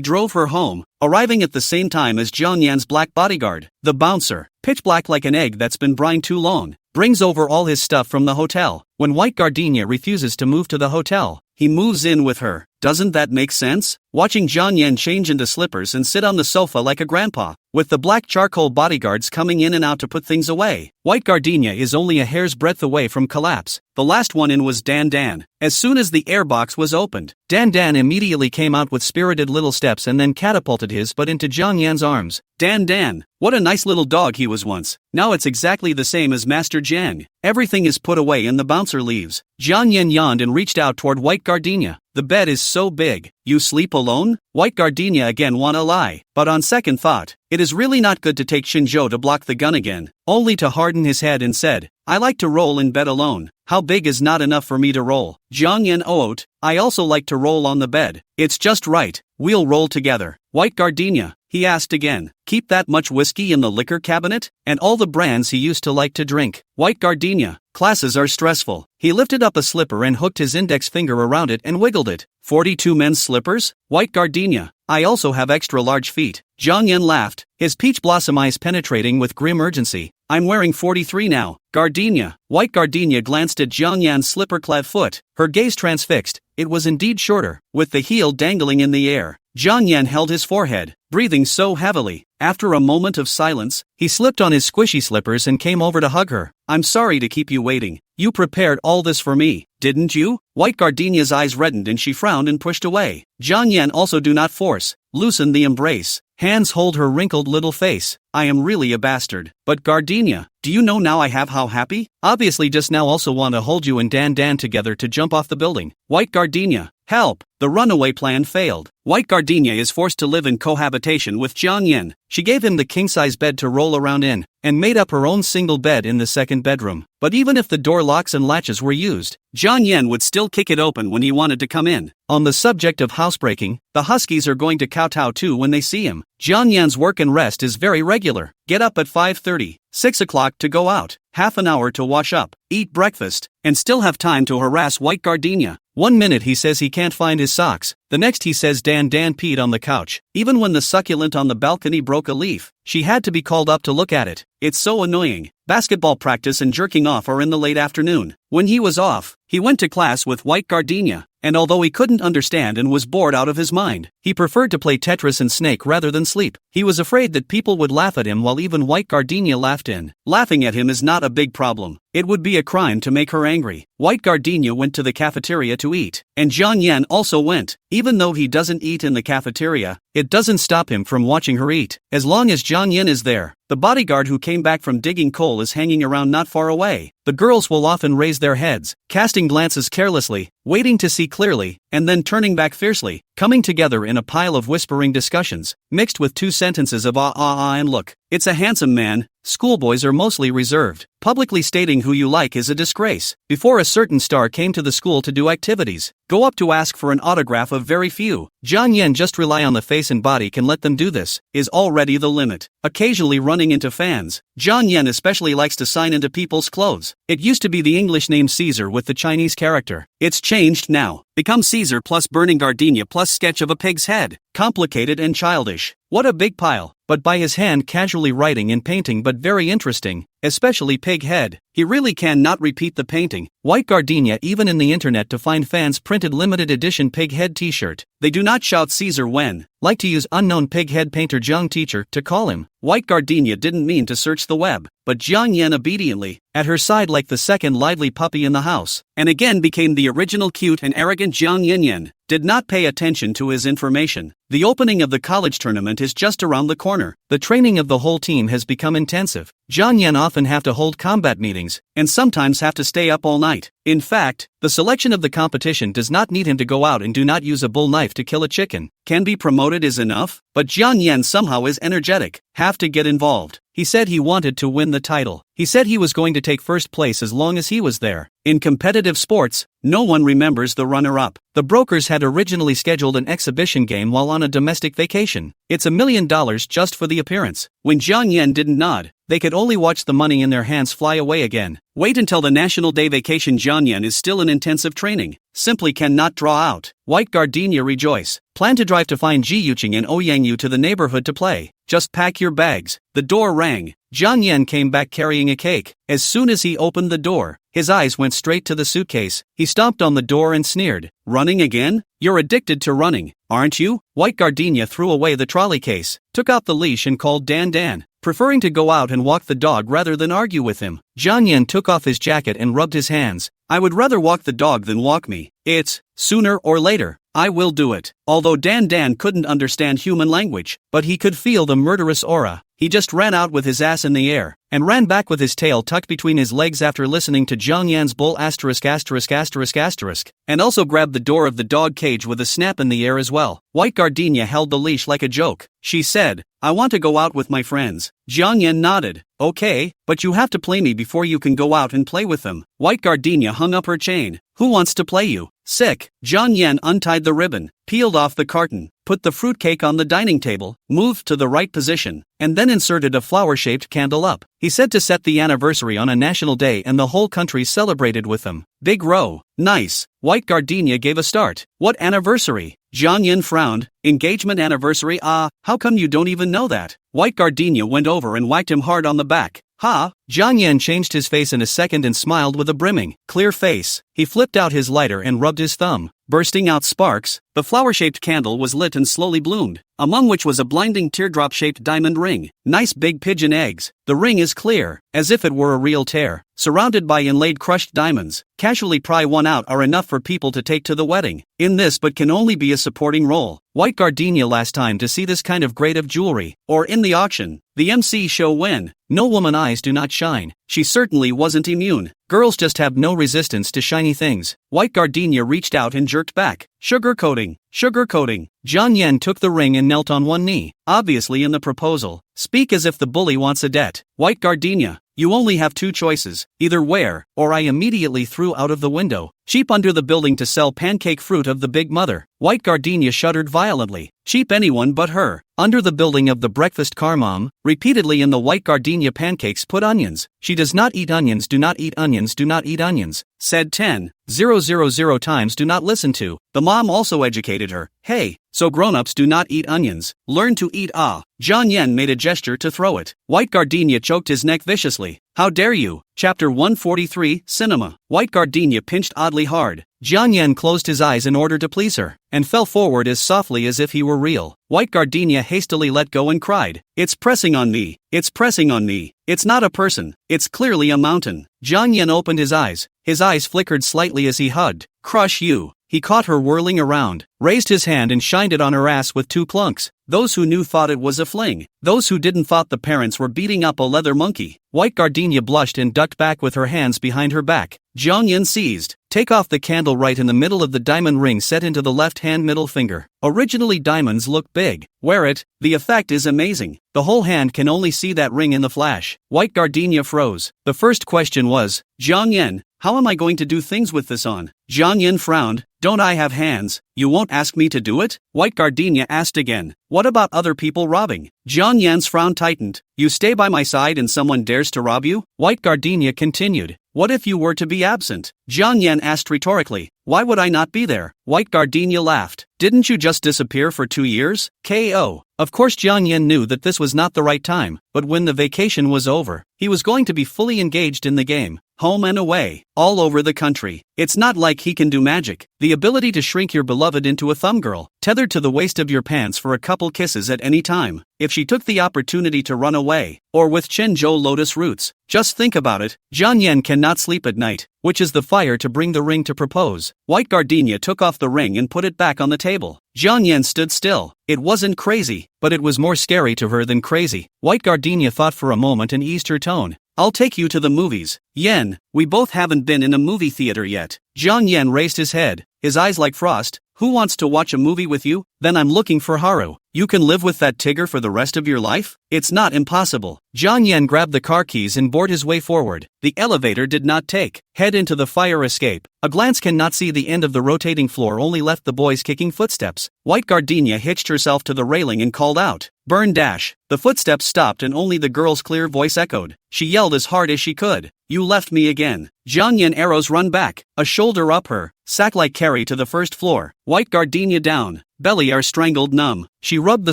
drove her home, arriving at the same time as Jiang Yan's black bodyguard, the bouncer, pitch black like an egg that's been brined too long, brings over all his stuff from the hotel. When White Gardenia refuses to move to the hotel, he moves in with her. Doesn't that make sense? Watching Jiang Yan change into slippers and sit on the sofa like a grandpa, with the black charcoal bodyguards coming in and out to put things away. White Gardenia is only a hair's breadth away from collapse. The last one in was Dan Dan. As soon as the airbox was opened, Dan Dan immediately came out with spirited little steps and then catapulted his butt into Jiang Yan's arms. Dan Dan, what a nice little dog he was once. Now it's exactly the same as Master Jiang. Everything is put away and the bouncer leaves. Jiang Yan yawned and reached out toward White Gardenia. The bed is so big. You sleep alone? White Gardenia again wanna lie, but on second thought, it is really not good to take Shinjo to block the gun again, only to harden his head and said, I like to roll in bed alone. How big is not enough for me to roll? Jiang Yan oot, I also like to roll on the bed. It's just right, we'll roll together. White Gardenia, he asked again, keep that much whiskey in the liquor cabinet? And all the brands he used to like to drink. White Gardenia, classes are stressful. He lifted up a slipper and hooked his index finger around it and wiggled it. 42 men's slippers? White Gardenia, I also have extra large feet. Jiang Yan laughed, his peach blossom eyes penetrating with grim urgency. I'm wearing 43 now. Gardenia. White Gardenia glanced at Jiang Yan's slipper-clad foot, her gaze transfixed. It was indeed shorter, with the heel dangling in the air. Jiang Yan held his forehead, breathing so heavily. After a moment of silence, he slipped on his squishy slippers and came over to hug her. I'm sorry to keep you waiting. You prepared all this for me, didn't you? White Gardenia's eyes reddened and she frowned and pushed away. Jiang Yan also do not force. Loosen the embrace. Hands hold her wrinkled little face. I am really a bastard. But Gardenia, do you know now I have how happy? Obviously just now also want to hold you and Dan Dan together to jump off the building. White Gardenia, help! The runaway plan failed. White Gardenia is forced to live in cohabitation with Jiang Yan. She gave him the king-size bed to roll around in, and made up her own single bed in the second bedroom. But even if the door locks and latches were used, Jiang Yan would still kick it open when he wanted to come in. On the subject of housebreaking, the Huskies are going to kowtow too when they see him. Jiang Yan's work and rest is very regular. Get up at 5:30, 6 o'clock to go out, half an hour to wash up, eat breakfast, and still have time to harass White Gardenia. 1 minute he says he can't find his socks, the next he says Dan Dan peed on the couch. Even when the succulent on the balcony broke a leaf, she had to be called up to look at it. It's so annoying. Basketball practice and jerking off are in the late afternoon. When he was off, he went to class with White Gardenia, and although he couldn't understand and was bored out of his mind, he preferred to play Tetris and Snake rather than sleep. He was afraid that people would laugh at him while even White Gardenia laughed in. Laughing at him is not a big problem. It would be a crime to make her angry. White Gardenia went to the cafeteria to eat, and Jiang Yan also went. Even though he doesn't eat in the cafeteria, it doesn't stop him from watching her eat. As long as Jiang Yan is there, the bodyguard who came back from digging coal is hanging around not far away. The girls will often raise their heads, casting glances carelessly, waiting to see clearly, and then turning back fiercely, coming together in a pile of whispering discussions, mixed with 2 sentences of ah ah ah and look. It's a handsome man, schoolboys are mostly reserved. Publicly stating who you like is a disgrace. Before a certain star came to the school to do activities, go up to ask for an autograph of very few. Jiang Yan just rely on the face and body can let them do this, is already the limit. Occasionally running into fans, Jiang Yan especially likes to sign into people's clothes. It used to be the English name Caesar with the Chinese character. It's changed now. Become Caesar plus burning gardenia plus sketch of a pig's head. Complicated and childish. What a big pile. But by his hand casually writing and painting, but very interesting, especially pig head. He really can not repeat the painting. White gardenia even in the internet to find fans printed limited edition pig head t-shirt. They do not shout Caesar when, like to use unknown pig head painter Jiang teacher to call him. White gardenia didn't mean to search the web, but Jiang Yan obediently, at her side like the second lively puppy in the house, and again became the original cute and arrogant Jiang Yan, did not pay attention to his information. The opening of the college tournament is just around the corner. The training of the whole team has become intensive. Jiang Yan often have to hold combat meetings, and sometimes have to stay up all night. In fact, the selection of the competition does not need him to go out and do not use a bull knife to kill a chicken. Can be promoted is enough, but Jiang Yan somehow is energetic, have to get involved. He said he wanted to win the title. He said he was going to take first place as long as he was there. In competitive sports, no one remembers the runner-up. The brokers had originally scheduled an exhibition game while on a domestic vacation. It's $1 million just for the appearance. When Jiang Yan didn't nod, they could only watch the money in their hands fly away again. Wait until the National Day vacation. Jiang Yan is still in intensive training. Simply cannot draw out. White gardenia rejoice. Plan to drive to find Ji Yuqing and Ouyang Yu to the neighborhood to play. Just pack your bags. The door rang. Jiang Yan came back carrying a cake. As soon as he opened the door, his eyes went straight to the suitcase. He stomped on the door and sneered. Running again? You're addicted to running, aren't you? White gardenia threw away the trolley case, took out the leash and called Dan Dan, preferring to go out and walk the dog rather than argue with him. Jiang Yan took off his jacket and rubbed his hands. I would rather walk the dog than walk me. It's, sooner or later, I will do it. Although Dan Dan couldn't understand human language, but he could feel the murderous aura. He just ran out with his ass in the air, and ran back with his tail tucked between his legs after listening to Jiang Yan's bull *******, and also grabbed the door of the dog cage with a snap in the air as well. White gardenia held the leash like a joke. She said, I want to go out with my friends. Jiang Yan nodded. Okay, but you have to play me before you can go out and play with them. White gardenia hung up her chain. Who wants to play you? Sick. Jiang Yan untied the ribbon, peeled off the carton, put the fruitcake on the dining table, moved to the right position, and then inserted a flower-shaped candle up. He said to set the anniversary on a national day and the whole country celebrated with them. Big row. Nice. White gardenia gave a start. What anniversary? Jiang Yan frowned. Engagement anniversary. How come you don't even know that? White gardenia went over and whacked him hard on the back. Ha! Jiang Yan changed his face in a second and smiled with a brimming, clear face. He flipped out his lighter and rubbed his thumb, bursting out sparks. The flower-shaped candle was lit and slowly bloomed, among which was a blinding teardrop-shaped diamond ring. Nice big pigeon eggs. The ring is clear, as if it were a real tear, surrounded by inlaid crushed diamonds. Casually pry one out are enough for people to take to the wedding. In this but can only be a supporting role. White gardenia last time to see this kind of grade of jewelry, or in the auction, the MC show when, no woman eyes do not shine. She certainly wasn't immune. Girls just have no resistance to shiny things. White gardenia reached out and jerked back. Sugarcoating. Sugarcoating. Jiang Yan took the ring and knelt on one knee, obviously in the proposal. Speak as if the bully wants a debt. White gardenia. You only have two choices, either wear, or I immediately threw out of the window. Cheap under the building to sell pancake fruit of the big mother. White gardenia shuddered violently. Cheap anyone but her. Under the building of the breakfast car mom, repeatedly in the white gardenia pancakes put onions. She does not eat onions, do not eat onions, do not eat onions. Said 10,000 times do not listen to. The mom also educated her. Hey, so grown-ups do not eat onions. Learn to eat Jiang Yan made a gesture to throw it. White gardenia choked his neck viciously. How dare you? Chapter 143, Cinema. White gardenia pinched oddly hard. Jiang Yan closed his eyes in order to please her, and fell forward as softly as if he were real. White gardenia hastily let go and cried. It's pressing on me. It's pressing on me. It's not a person. It's clearly a mountain. Jiang Yan opened his eyes. His eyes flickered slightly as he hugged. Crush you. He caught her whirling around, raised his hand and shined it on her ass with 2 clunks. Those who knew thought it was a fling. Those who didn't thought the parents were beating up a leather monkey. White Gardenia blushed and ducked back with her hands behind her back. Jiang Yin seized. Take off the candle right in the middle of the diamond ring set into the left hand middle finger. Originally diamonds look big. Wear it. The effect is amazing. The whole hand can only see that ring in the flash. White Gardenia froze. The first question was, Jiang Yin, how am I going to do things with this on? Jiang Yin frowned. Don't I have hands? You won't ask me to do it? White Gardenia asked again. What about other people robbing? Jiang Yan's frown tightened. You stay by my side and someone dares to rob you? White Gardenia continued. What if you were to be absent? Jiang Yan asked rhetorically. Why would I not be there? White Gardenia laughed. Didn't you just disappear for 2 years? K.O. Of course Jiang Yan knew that this was not the right time, but when the vacation was over, he was going to be fully engaged in the game. Home and away, all over the country. It's not like he can do magic. The ability to shrink your beloved into a thumb girl, tethered to the waist of your pants for a couple kisses at any time. If she took the opportunity to run away, or with Chenzhou lotus roots, just think about it. Jiang Yan cannot sleep at night, which is the fire to bring the ring to propose. White Gardenia took off the ring and put it back on the table. Jiang Yan stood still. It wasn't crazy, but it was more scary to her than crazy. White Gardenia thought for a moment and eased her tone. I'll take you to the movies. Yen, we both haven't been in a movie theater yet. Jiang Yan raised his head, his eyes like frost. Who wants to watch a movie with you? Then I'm looking for Haru. You can live with that Tigger for the rest of your life? It's not impossible. Jiang Yan grabbed the car keys and bored his way forward. The elevator did not take. Head into the fire escape. A glance cannot see the end of the rotating floor only left the boys kicking footsteps. White Gardenia hitched herself to the railing and called out. Burn dash. The footsteps stopped and only the girl's clear voice echoed. She yelled as hard as she could. You left me again. Jiang Yan arrows run back, a shoulder up her, sack-like carry to the first floor. White Gardenia down. Belly are strangled numb. She rubbed the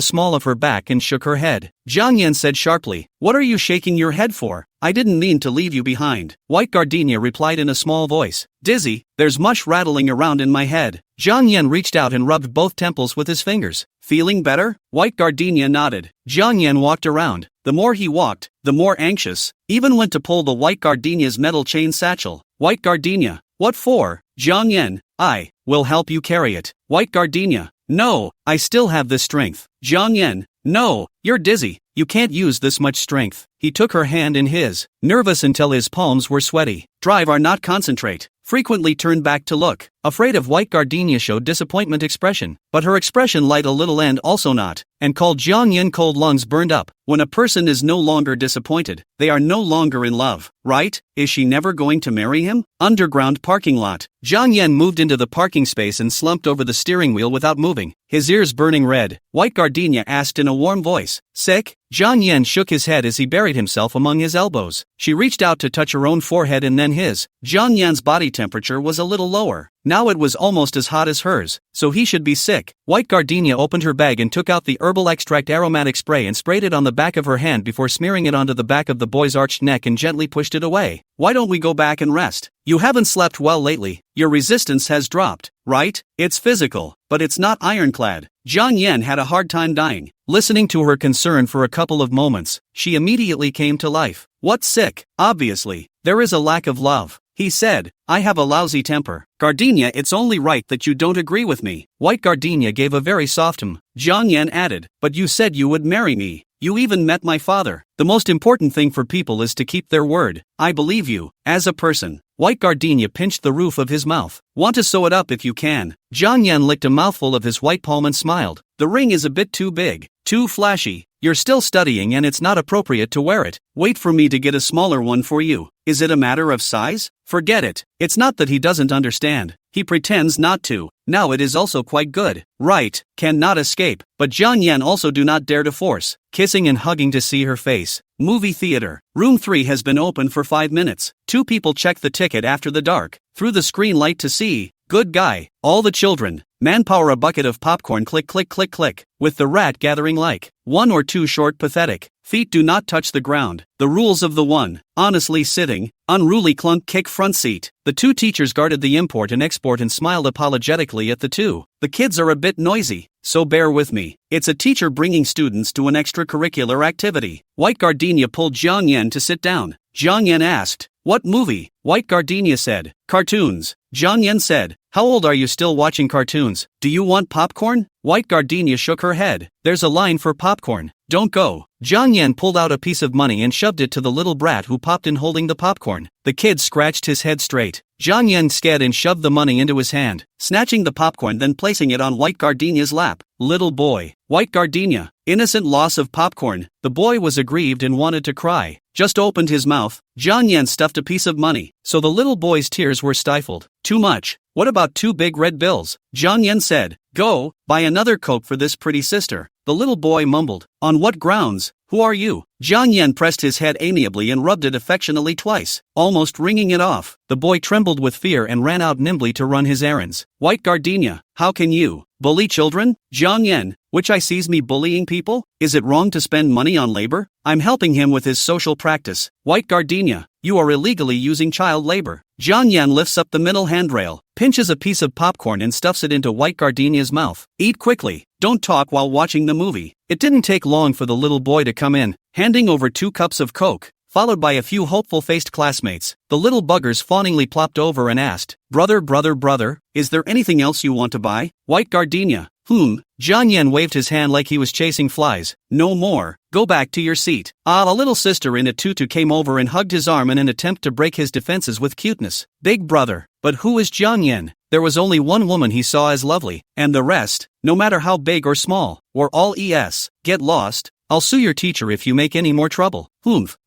small of her back and shook her head. Jiang Yan said sharply, what are you shaking your head for? I didn't mean to leave you behind. White Gardenia replied in a small voice. Dizzy, there's much rattling around in my head. Jiang Yan reached out and rubbed both temples with his fingers. Feeling better? White Gardenia nodded. Jiang Yan walked around. The more he walked, the more anxious. Even went to pull the White Gardenia's metal chain satchel. White Gardenia. What for? Jiang Yan. I will help you carry it. White Gardenia. No, I still have this strength. Jiang Yan. No, you're dizzy. You can't use this much strength. He took her hand in his, nervous until his palms were sweaty. Drive or not concentrate. Frequently turned back to look. Afraid of White Gardenia showed disappointment expression, but her expression light a little and also not, and called Jiang Yan cold lungs burned up. When a person is no longer disappointed, they are no longer in love, right? Is she never going to marry him? Underground parking lot. Jiang Yan moved into the parking space and slumped over the steering wheel without moving, his ears burning red. White Gardenia asked in a warm voice, sick? Jiang Yan shook his head as he buried himself among his elbows. She reached out to touch her own forehead and then his. Jiang Yan's body temperature was a little lower. Now it was almost as hot as hers, so he should be sick. White Gardenia opened her bag and took out the herbal extract aromatic spray and sprayed it on the back of her hand before smearing it onto the back of the boy's arched neck and gently pushed it away. Why don't we go back and rest? You haven't slept well lately. Your resistance has dropped, right? It's physical, but it's not ironclad. Jiang Yan had a hard time dying. Listening to her concern for a couple of moments, she immediately came to life. What's sick? Obviously, there is a lack of love. He said, I have a lousy temper. Gardenia, it's only right that you don't agree with me. White Gardenia gave a very soft Jiang Yan added, but you said you would marry me. You even met my father. The most important thing for people is to keep their word. I believe you, as a person. White Gardenia pinched the roof of his mouth. Want to sew it up if you can. Jiang Yan licked a mouthful of his white palm and smiled. The ring is a bit too big, too flashy. You're still studying and it's not appropriate to wear it. Wait for me to get a smaller one for you. Is it a matter of size? Forget it. It's not that he doesn't understand. He pretends not to. Now it is also quite good. Right, cannot escape. But Jiang Yan also do not dare to force. Kissing and hugging to see her face. Movie theater. Room 3 has been open for 5 minutes. 2 people check the ticket after the dark. Through the screen light to see. Good guy. All the children. Manpower a bucket of popcorn click click click click. With the rat gathering like. 1 or 2 short pathetic. Feet do not touch the ground. The rules of the one. Honestly sitting. Unruly clunk kick front seat. The 2 teachers guarded the import and export and smiled apologetically at the 2. The kids are a bit noisy, so bear with me. It's a teacher bringing students to an extracurricular activity. White Gardenia pulled Jiang Yan to sit down. Jiang Yan asked, what movie? White Gardenia said, cartoons. Jiang Yan said, How old are you still watching cartoons? Do you want popcorn? White Gardenia shook her head. There's a line for popcorn. Don't go. Jiang Yan pulled out a piece of money and shoved it to the little brat who popped in holding the popcorn. The kid scratched his head straight. Jiang Yan scared and shoved the money into his hand, snatching the popcorn then placing it on White Gardenia's lap. Little boy. White Gardenia. Innocent loss of popcorn. The boy was aggrieved and wanted to cry. Just opened his mouth. Jiang Yan stuffed a piece of money, so the little boy's tears were stifled. Too much. What about 2 big red bills? Jiang Yan said. Go, buy another Coke for this pretty sister. The little boy mumbled. On what grounds? Who are you? Jiang Yan pressed his head amiably and rubbed it affectionately twice, almost wringing it off. The boy trembled with fear and ran out nimbly to run his errands. White Gardenia, how can you bully children? Jiang Yan, which I sees me bullying people? Is it wrong to spend money on labor? I'm helping him with his social practice. White Gardenia, you are illegally using child labor. Jiang Yan lifts up the middle handrail, pinches a piece of popcorn and stuffs it into White Gardenia's mouth. Eat quickly. Don't talk while watching the movie. It didn't take long for the little boy to come in, handing over 2 cups of Coke, followed by a few hopeful-faced classmates. The little buggers fawningly plopped over and asked, Brother, is there anything else you want to buy? White Gardenia. Jiang Yan waved his hand like he was chasing flies. No more. Go back to your seat. A little sister in a tutu came over and hugged his arm in an attempt to break his defenses with cuteness. Big brother. But who is Jiang Yan? There was only one woman he saw as lovely, and the rest, no matter how big or small, were all ES. Get lost. I'll sue your teacher if you make any more trouble.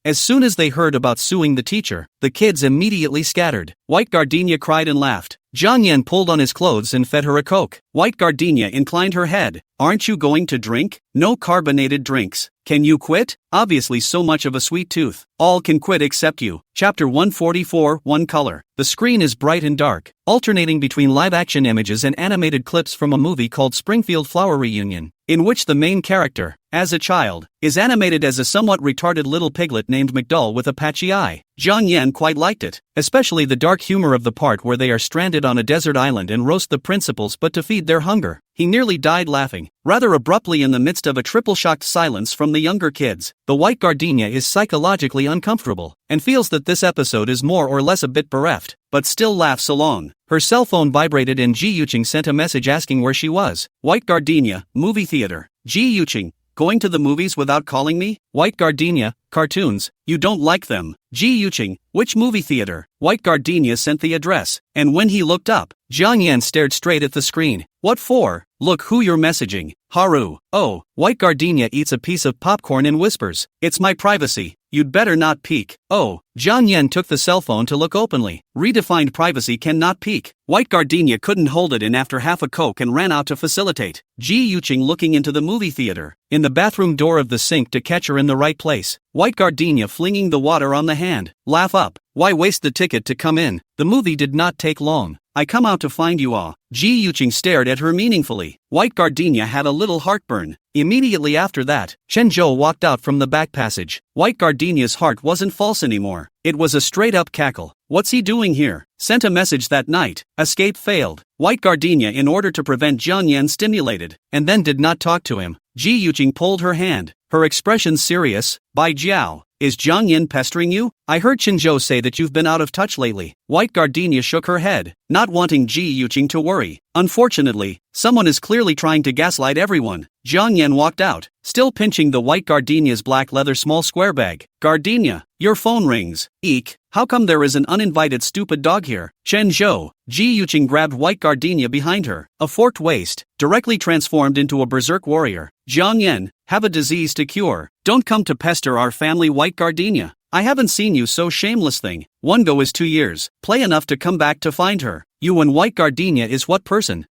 As soon as they heard about suing the teacher, the kids immediately scattered. White Gardenia cried and laughed. Jiang Yan pulled on his clothes and fed her a Coke. White Gardenia inclined her head. Aren't you going to drink? No carbonated drinks. Can you quit? Obviously so much of a sweet tooth. All can quit except you. Chapter 144, One Color. The screen is bright and dark, alternating between live-action images and animated clips from a movie called Springfield Flower Reunion, in which the main character, as a child, is animated as a somewhat retarded little piglet named McDull with a patchy eye. Jiang Yan quite liked it, especially the dark humor of the part where they are stranded on a desert island and roast the principals but to feed their hunger. He nearly died laughing, rather abruptly in the midst of a triple-shocked silence from the younger kids. The White Gardenia is psychologically uncomfortable, and feels that this episode is more or less a bit bereft, but still laughs along. Her cell phone vibrated and Ji Yuqing sent a message asking where she was. White Gardenia, movie theater. Ji Yuqing, going to the movies without calling me? White Gardenia, cartoons, you don't like them. Ji Yuqing, which movie theater? White Gardenia sent the address, and when he looked up, Jiang Yan stared straight at the screen. What for? Look who you're messaging. Haru. Oh, White Gardenia eats a piece of popcorn and whispers, it's my privacy. You'd better not peek. Oh, Jiang Yan took the cell phone to look openly. Redefined privacy cannot peek. White Gardenia couldn't hold it in after half a Coke and ran out to facilitate. Ji Yuqing looking into the movie theater, in the bathroom door of the sink to catch her in the right place. White Gardenia flinging the water on the hand. Laugh up. Why waste the ticket to come in? The movie did not take long. I come out to find you all. Ji Yuqing stared at her meaningfully. White Gardenia had a little heartburn. Immediately after that, Chen Zhou walked out from the back passage. White Gardenia's heart wasn't false anymore. It was a straight-up cackle. What's he doing here? Sent a message that night. Escape failed. White Gardenia in order to prevent Jiang Yan stimulated, and then did not talk to him. Ji Yuqing pulled her hand, her expression serious. Bai Jiao, is Jiang Yan pestering you? I heard Chen Zhou say that you've been out of touch lately. White Gardenia shook her head, not wanting Ji Yuqing to worry. Unfortunately, someone is clearly trying to gaslight everyone. Jiang Yan walked out, still pinching the White Gardenia's black leather small square bag. Gardenia, your phone rings. Eek, how come there is an uninvited stupid dog here? Chen Zhou. Ji Yuqing grabbed White Gardenia behind her, a forked waist, directly transformed into a berserk warrior. Jiang Yan, have a disease to cure. Don't come to pester our family. White Gardenia. I haven't seen you so shameless thing. One go is 2 years. Play enough to come back to find her. You and White Gardenia is what person?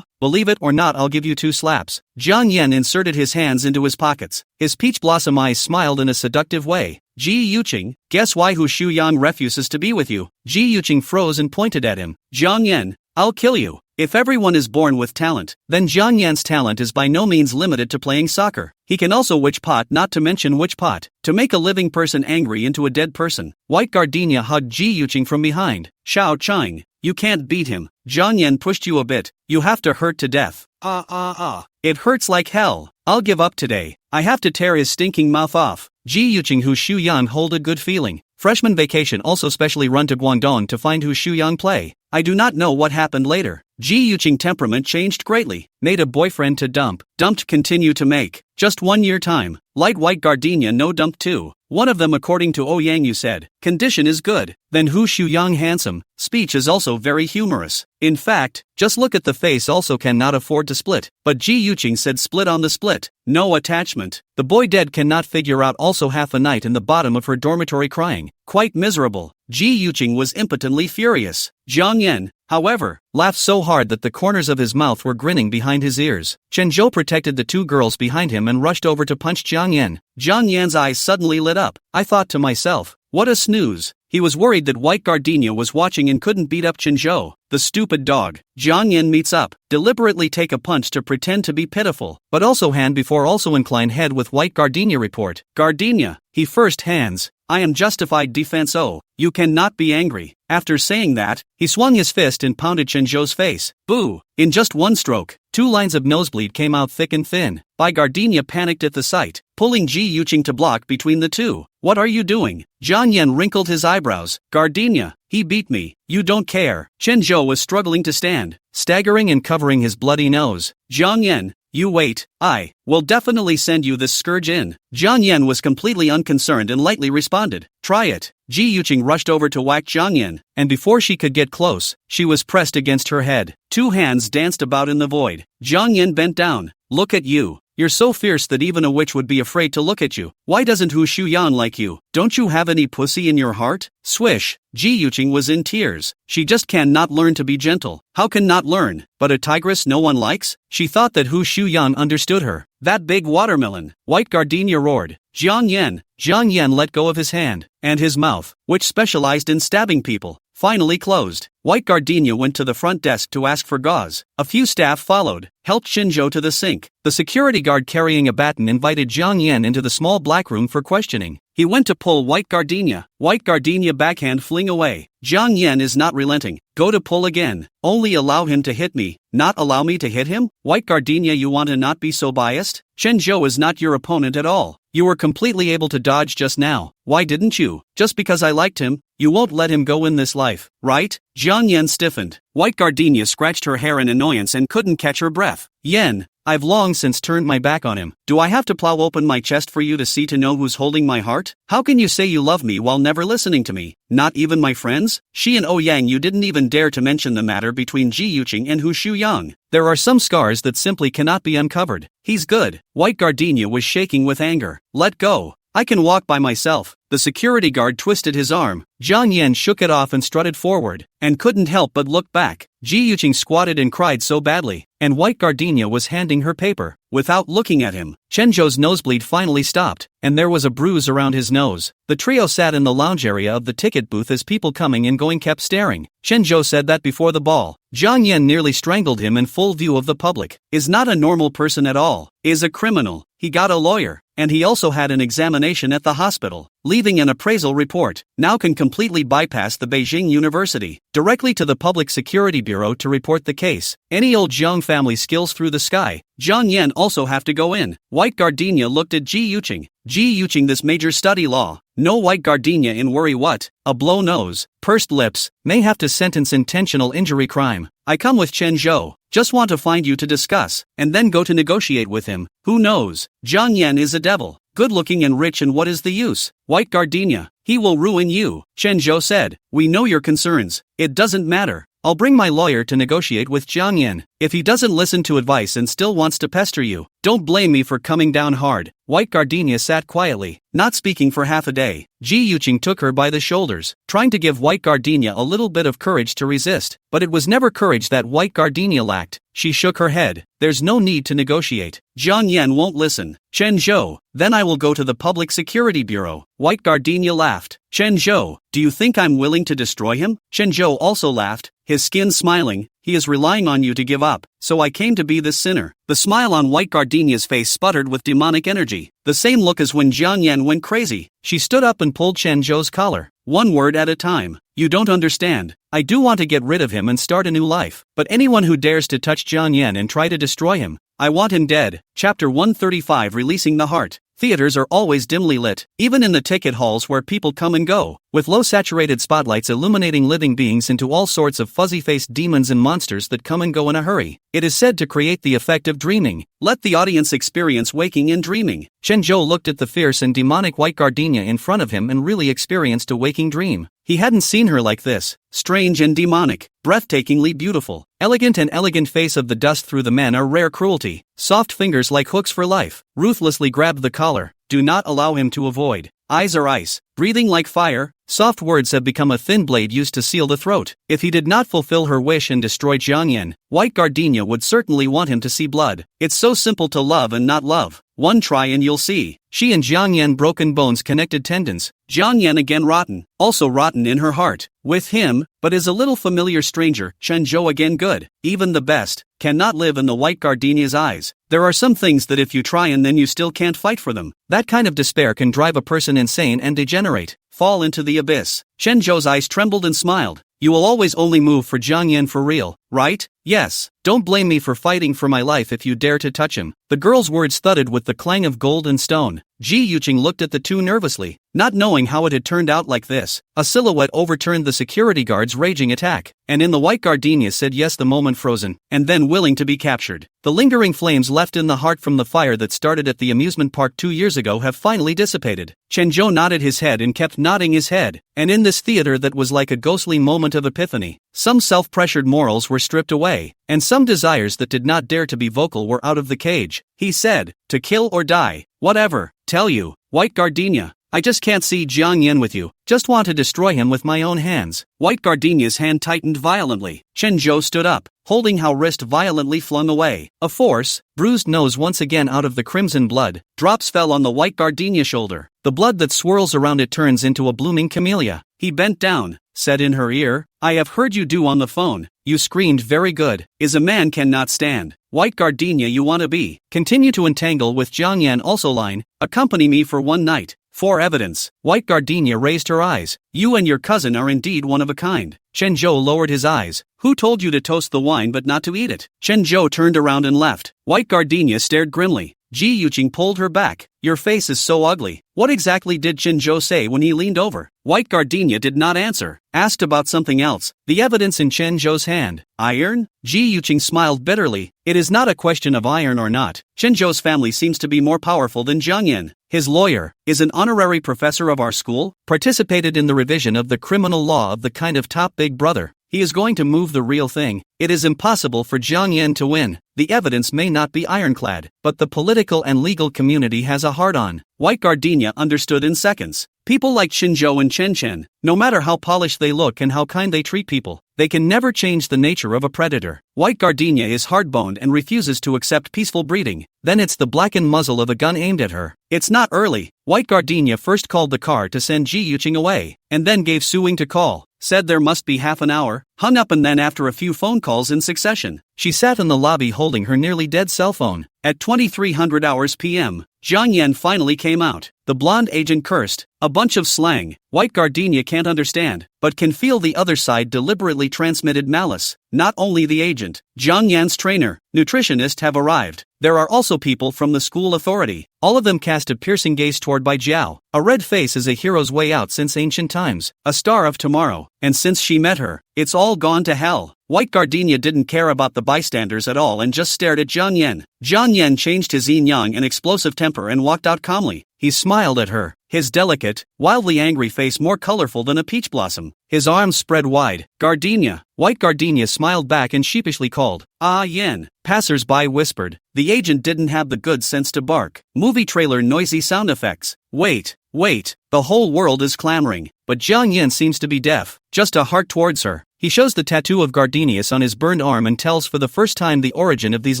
Believe it or not, I'll give you 2 slaps. Jiang Yan inserted his hands into his pockets. His peach blossom eyes smiled in a seductive way. Ji Yuqing, guess why Hu Shuyang refuses to be with you? Ji Yuqing froze and pointed at him. Jiang Yan, I'll kill you. If everyone is born with talent, then Jiang Yan's talent is by no means limited to playing soccer. He can also witch pot, not to mention witch pot, to make a living person angry into a dead person. White Gardenia hugged Ji Yuqing from behind. Xiao Chang, you can't beat him. Jiang Yan pushed you a bit. You have to hurt to death. It hurts like hell. I'll give up today. I have to tear his stinking mouth off. Ji Yuqing Hu Shu Yan hold a good feeling. Freshman vacation also specially run to Guangdong to find who Xu Yang play. I do not know what happened later. Ji Yuqing temperament changed greatly. Made a boyfriend to dumped continue to make. Just 1 year time. Light white gardenia no dumped too. One of them according to Oh Yang you said. Condition is good. Then Hu Xu Yang handsome. Speech is also very humorous. In fact, just look at the face also cannot afford to split. But Ji Yuqing said split on the split. No attachment. The boy dead cannot figure out also half a night in the bottom of her dormitory crying. Quite miserable. Ji Yuqing was impotently furious. Jiang Yan, however, laughed so hard that the corners of his mouth were grinning behind his ears. Chen Zhou protected the two girls behind him and rushed over to punch Jiang Yan. Jiang Yan's eyes suddenly lit up. I thought to myself, what a snooze. He was worried that White Gardenia was watching and couldn't beat up Chen Zhou. The stupid dog. Jiang Yan meets up, deliberately take a punch to pretend to be pitiful, but also hand before also incline head with White Gardenia report. Gardenia, he first hands. I am justified defense. Oh, you cannot be angry. After saying that, he swung his fist and pounded Chen Zhou's face. Boo! In just one stroke, 2 lines of nosebleed came out thick and thin. By Gardenia panicked at the sight, pulling Ji Yuqing to block between the two. What are you doing? Jiang Yan wrinkled his eyebrows. Gardenia, he beat me. You don't care. Chen Zhou was struggling to stand, staggering and covering his bloody nose. Jiang Yan, you wait, I will definitely send you this scourge in. Jiang Yan was completely unconcerned and lightly responded, try it. Ji Yuqing rushed over to whack Jiang Yan, and before she could get close, she was pressed against her head. 2 hands danced about in the void. Jiang Yan bent down. Look at you. You're so fierce that even a witch would be afraid to look at you. Why doesn't Hu Shuyan like you? Don't you have any pussy in your heart? Swish. Ji Yuqing was in tears. She just cannot learn to be gentle. How can not learn? But a tigress no one likes? She thought that Hu Shuyan understood her. That big watermelon. White Gardenia roared. Jiang Yan let go of his hand, and his mouth, which specialized in stabbing people, finally closed. White Gardenia went to the front desk to ask for gauze. A few staff followed, helped Shinjo to the sink. The security guard carrying a baton invited Jiang Yan into the small black room for questioning. He went to pull White Gardenia. White Gardenia backhand fling away. Jiang Yan is not relenting. Go to pull again. Only allow him to hit me, not allow me to hit him? White Gardenia, you want to not be so biased? Shenzhou is not your opponent at all. You were completely able to dodge just now. Why didn't you? Just because I liked him, you won't let him go in this life, right? Jiang Yan stiffened. White Gardenia scratched her hair in annoyance and couldn't catch her breath. Yen, I've long since turned my back on him. Do I have to plow open my chest for you to see to know who's holding my heart? How can you say you love me while never listening to me? Not even my friends? She and Ouyang, you didn't even dare to mention the matter between Ji Yuqing and Hu Shuyang. There are some scars that simply cannot be uncovered. He's good. White Gardenia was shaking with anger. Let go. I can walk by myself. The security guard twisted his arm. Jiang Yan shook it off and strutted forward, and couldn't help but look back. Ji Yuqing squatted and cried so badly, and White Gardenia was handing her paper. Without looking at him, Chenzhou's nosebleed finally stopped, and there was a bruise around his nose. The trio sat in the lounge area of the ticket booth as people coming and going kept staring. Chenzhou said that before the ball, Jiang Yan nearly strangled him in full view of the public. Is not a normal person at all. Is a criminal. He got a lawyer, and he also had an examination at the hospital, leaving an appraisal report. Now can completely bypass the Beijing University, directly to the Public Security Bureau to report the case. Any old Zhang family skills through the sky. Jiang Yan also have to go in. White Gardenia looked at Ji Yuqing. Ji Yuqing, this major study law. No White Gardenia in worry what? A blow nose, pursed lips, may have to sentence intentional injury crime. I come with Chen Zhou. Just want to find you to discuss, and then go to negotiate with him. Who knows? Jiang Yan is a devil. Good looking and rich, and what is the use? White Gardenia, he will ruin you. Chen Zhou said, we know your concerns. It doesn't matter. I'll bring my lawyer to negotiate with Jiang Yan. If he doesn't listen to advice and still wants to pester you, don't blame me for coming down hard. White Gardenia sat quietly, not speaking for half a day. Ji Yuqing took her by the shoulders, trying to give White Gardenia a little bit of courage to resist, but it was never courage that White Gardenia lacked. She shook her head. There's no need to negotiate. Jiang Yan won't listen. Chen Zhou, then I will go to the Public Security Bureau. White Gardenia laughed. Chen Zhou, do you think I'm willing to destroy him? Chen Zhou also laughed, his skin smiling. He is relying on you to give up, so I came to be this sinner. The smile on White Gardenia's face sputtered with demonic energy, the same look as when Jiang Yan went crazy. She stood up and pulled Chen Zhou's collar. One word at a time. You don't understand. I do want to get rid of him and start a new life, but anyone who dares to touch Jiang Yan and try to destroy him, I want him dead. Chapter 135, Releasing the Heart. Theaters are always dimly lit, even in the ticket halls where people come and go, with low-saturated spotlights illuminating living beings into all sorts of fuzzy-faced demons and monsters that come and go in a hurry. It is said to create the effect of dreaming. Let the audience experience waking and dreaming. Chenzhou looked at the fierce and demonic white gardenia in front of him and really experienced a waking dream. He hadn't seen her like this, strange and demonic, breathtakingly beautiful. Elegant face of the dust through the men are rare cruelty. Soft fingers like hooks for life, ruthlessly grab the collar, do not allow him to avoid. Eyes are ice, breathing like fire. Soft words have become a thin blade used to seal the throat. If he did not fulfill her wish and destroy Jiangyan, white gardenia would certainly want him to see blood. It's so simple to love and not love. One try and you'll see. She and Jiangyan broken bones connected tendons. Jiangyan again rotten, also rotten in her heart. With him, but is a little familiar stranger. Chenzhou again good, even the best, cannot live in the white gardenia's eyes. There are some things that if you try and then you still can't fight for them. That kind of despair can drive a person insane and degenerate. Fall into the abyss. Chenzhou's eyes trembled and smiled. You will always only move for Jiangyan for real, right? Yes. Don't blame me for fighting for my life if you dare to touch him. The girl's words thudded with the clang of gold and stone. Ji Yuqing looked at the two nervously, not knowing how it had turned out like this. A silhouette overturned the security guard's raging attack, and in the white gardenia said yes the moment frozen, and then willing to be captured. The lingering flames left in the heart from the fire that started at the amusement park 2 years ago have finally dissipated. Chenzhou nodded his head and kept nodding his head, and in this theater that was like a ghostly moment of epiphany, some self-pressured morals were stripped away, and some desires that did not dare to be vocal were out of the cage. He said, to kill or die, whatever, tell you, white gardenia. I just can't see Jiangyan with you, just want to destroy him with my own hands. White gardenia's hand tightened violently. Chenzhou stood up, holding her wrist violently flung away. A force, bruised nose once again out of the crimson blood, drops fell on the white gardenia shoulder. The blood that swirls around it turns into a blooming camellia. He bent down, said in her ear, I have heard you do on the phone. You screamed very good. Is a man cannot stand. White gardenia you wanna be. Continue to entangle with Jiangyan also line. Accompany me for one night. For evidence. White gardenia raised her eyes. You and your cousin are indeed one of a kind. Chenzhou lowered his eyes. Who told you to toast the wine but not to eat it? Chenzhou turned around and left. White gardenia stared grimly. Ji Yuqing pulled her back. Your face is so ugly. What exactly did Chenzhou say when he leaned over? White gardenia did not answer. Asked about something else. The evidence in Chenzhou's hand. Iron? Ji Yuqing smiled bitterly. It is not a question of iron or not. Chenzhou's family seems to be more powerful than Jiangyan. His lawyer is an honorary professor of our school, participated in the revision of the criminal law of the kind of top big brother. He is going to move the real thing. It is impossible for Jiangyan to win. The evidence may not be ironclad, but the political and legal community has a hard-on. White gardenia understood in seconds. People like Chenzhou and Chen, no matter how polished they look and how kind they treat people, they can never change the nature of a predator. White gardenia is hard-boned and refuses to accept peaceful breeding. Then it's the blackened muzzle of a gun aimed at her. It's not early. White gardenia first called the car to send Ji Yuqing away, and then gave Suing to call. Said there must be half an hour, hung up and then after a few phone calls in succession, she sat in the lobby holding her nearly dead cell phone. At 2300 hours p.m., Jiangyan finally came out. The blonde agent cursed, a bunch of slang, white gardenia can't understand, but can feel the other side deliberately transmitted malice. Not only the agent, Jiangyan's trainer, nutritionist have arrived. There are also people from the school authority. All of them cast a piercing gaze toward Bai Jiao. A red face is a hero's way out since ancient times, a star of tomorrow, and since she met her, it's all gone to hell. White gardenia didn't care about the bystanders at all and just stared at Jiangyan. Jiangyan changed his yin-yang and explosive temper and walked out calmly. He smiled at her, his delicate, wildly angry face more colorful than a peach blossom. His arms spread wide. Gardenia. White gardenia smiled back and sheepishly called, Ah Yen. Passers-by whispered. The agent didn't have the good sense to bark. Movie trailer noisy sound effects. Wait. The whole world is clamoring, but Jiang Yin seems to be deaf. Just a heart towards her. He shows the tattoo of gardenias on his burned arm and tells for the first time the origin of these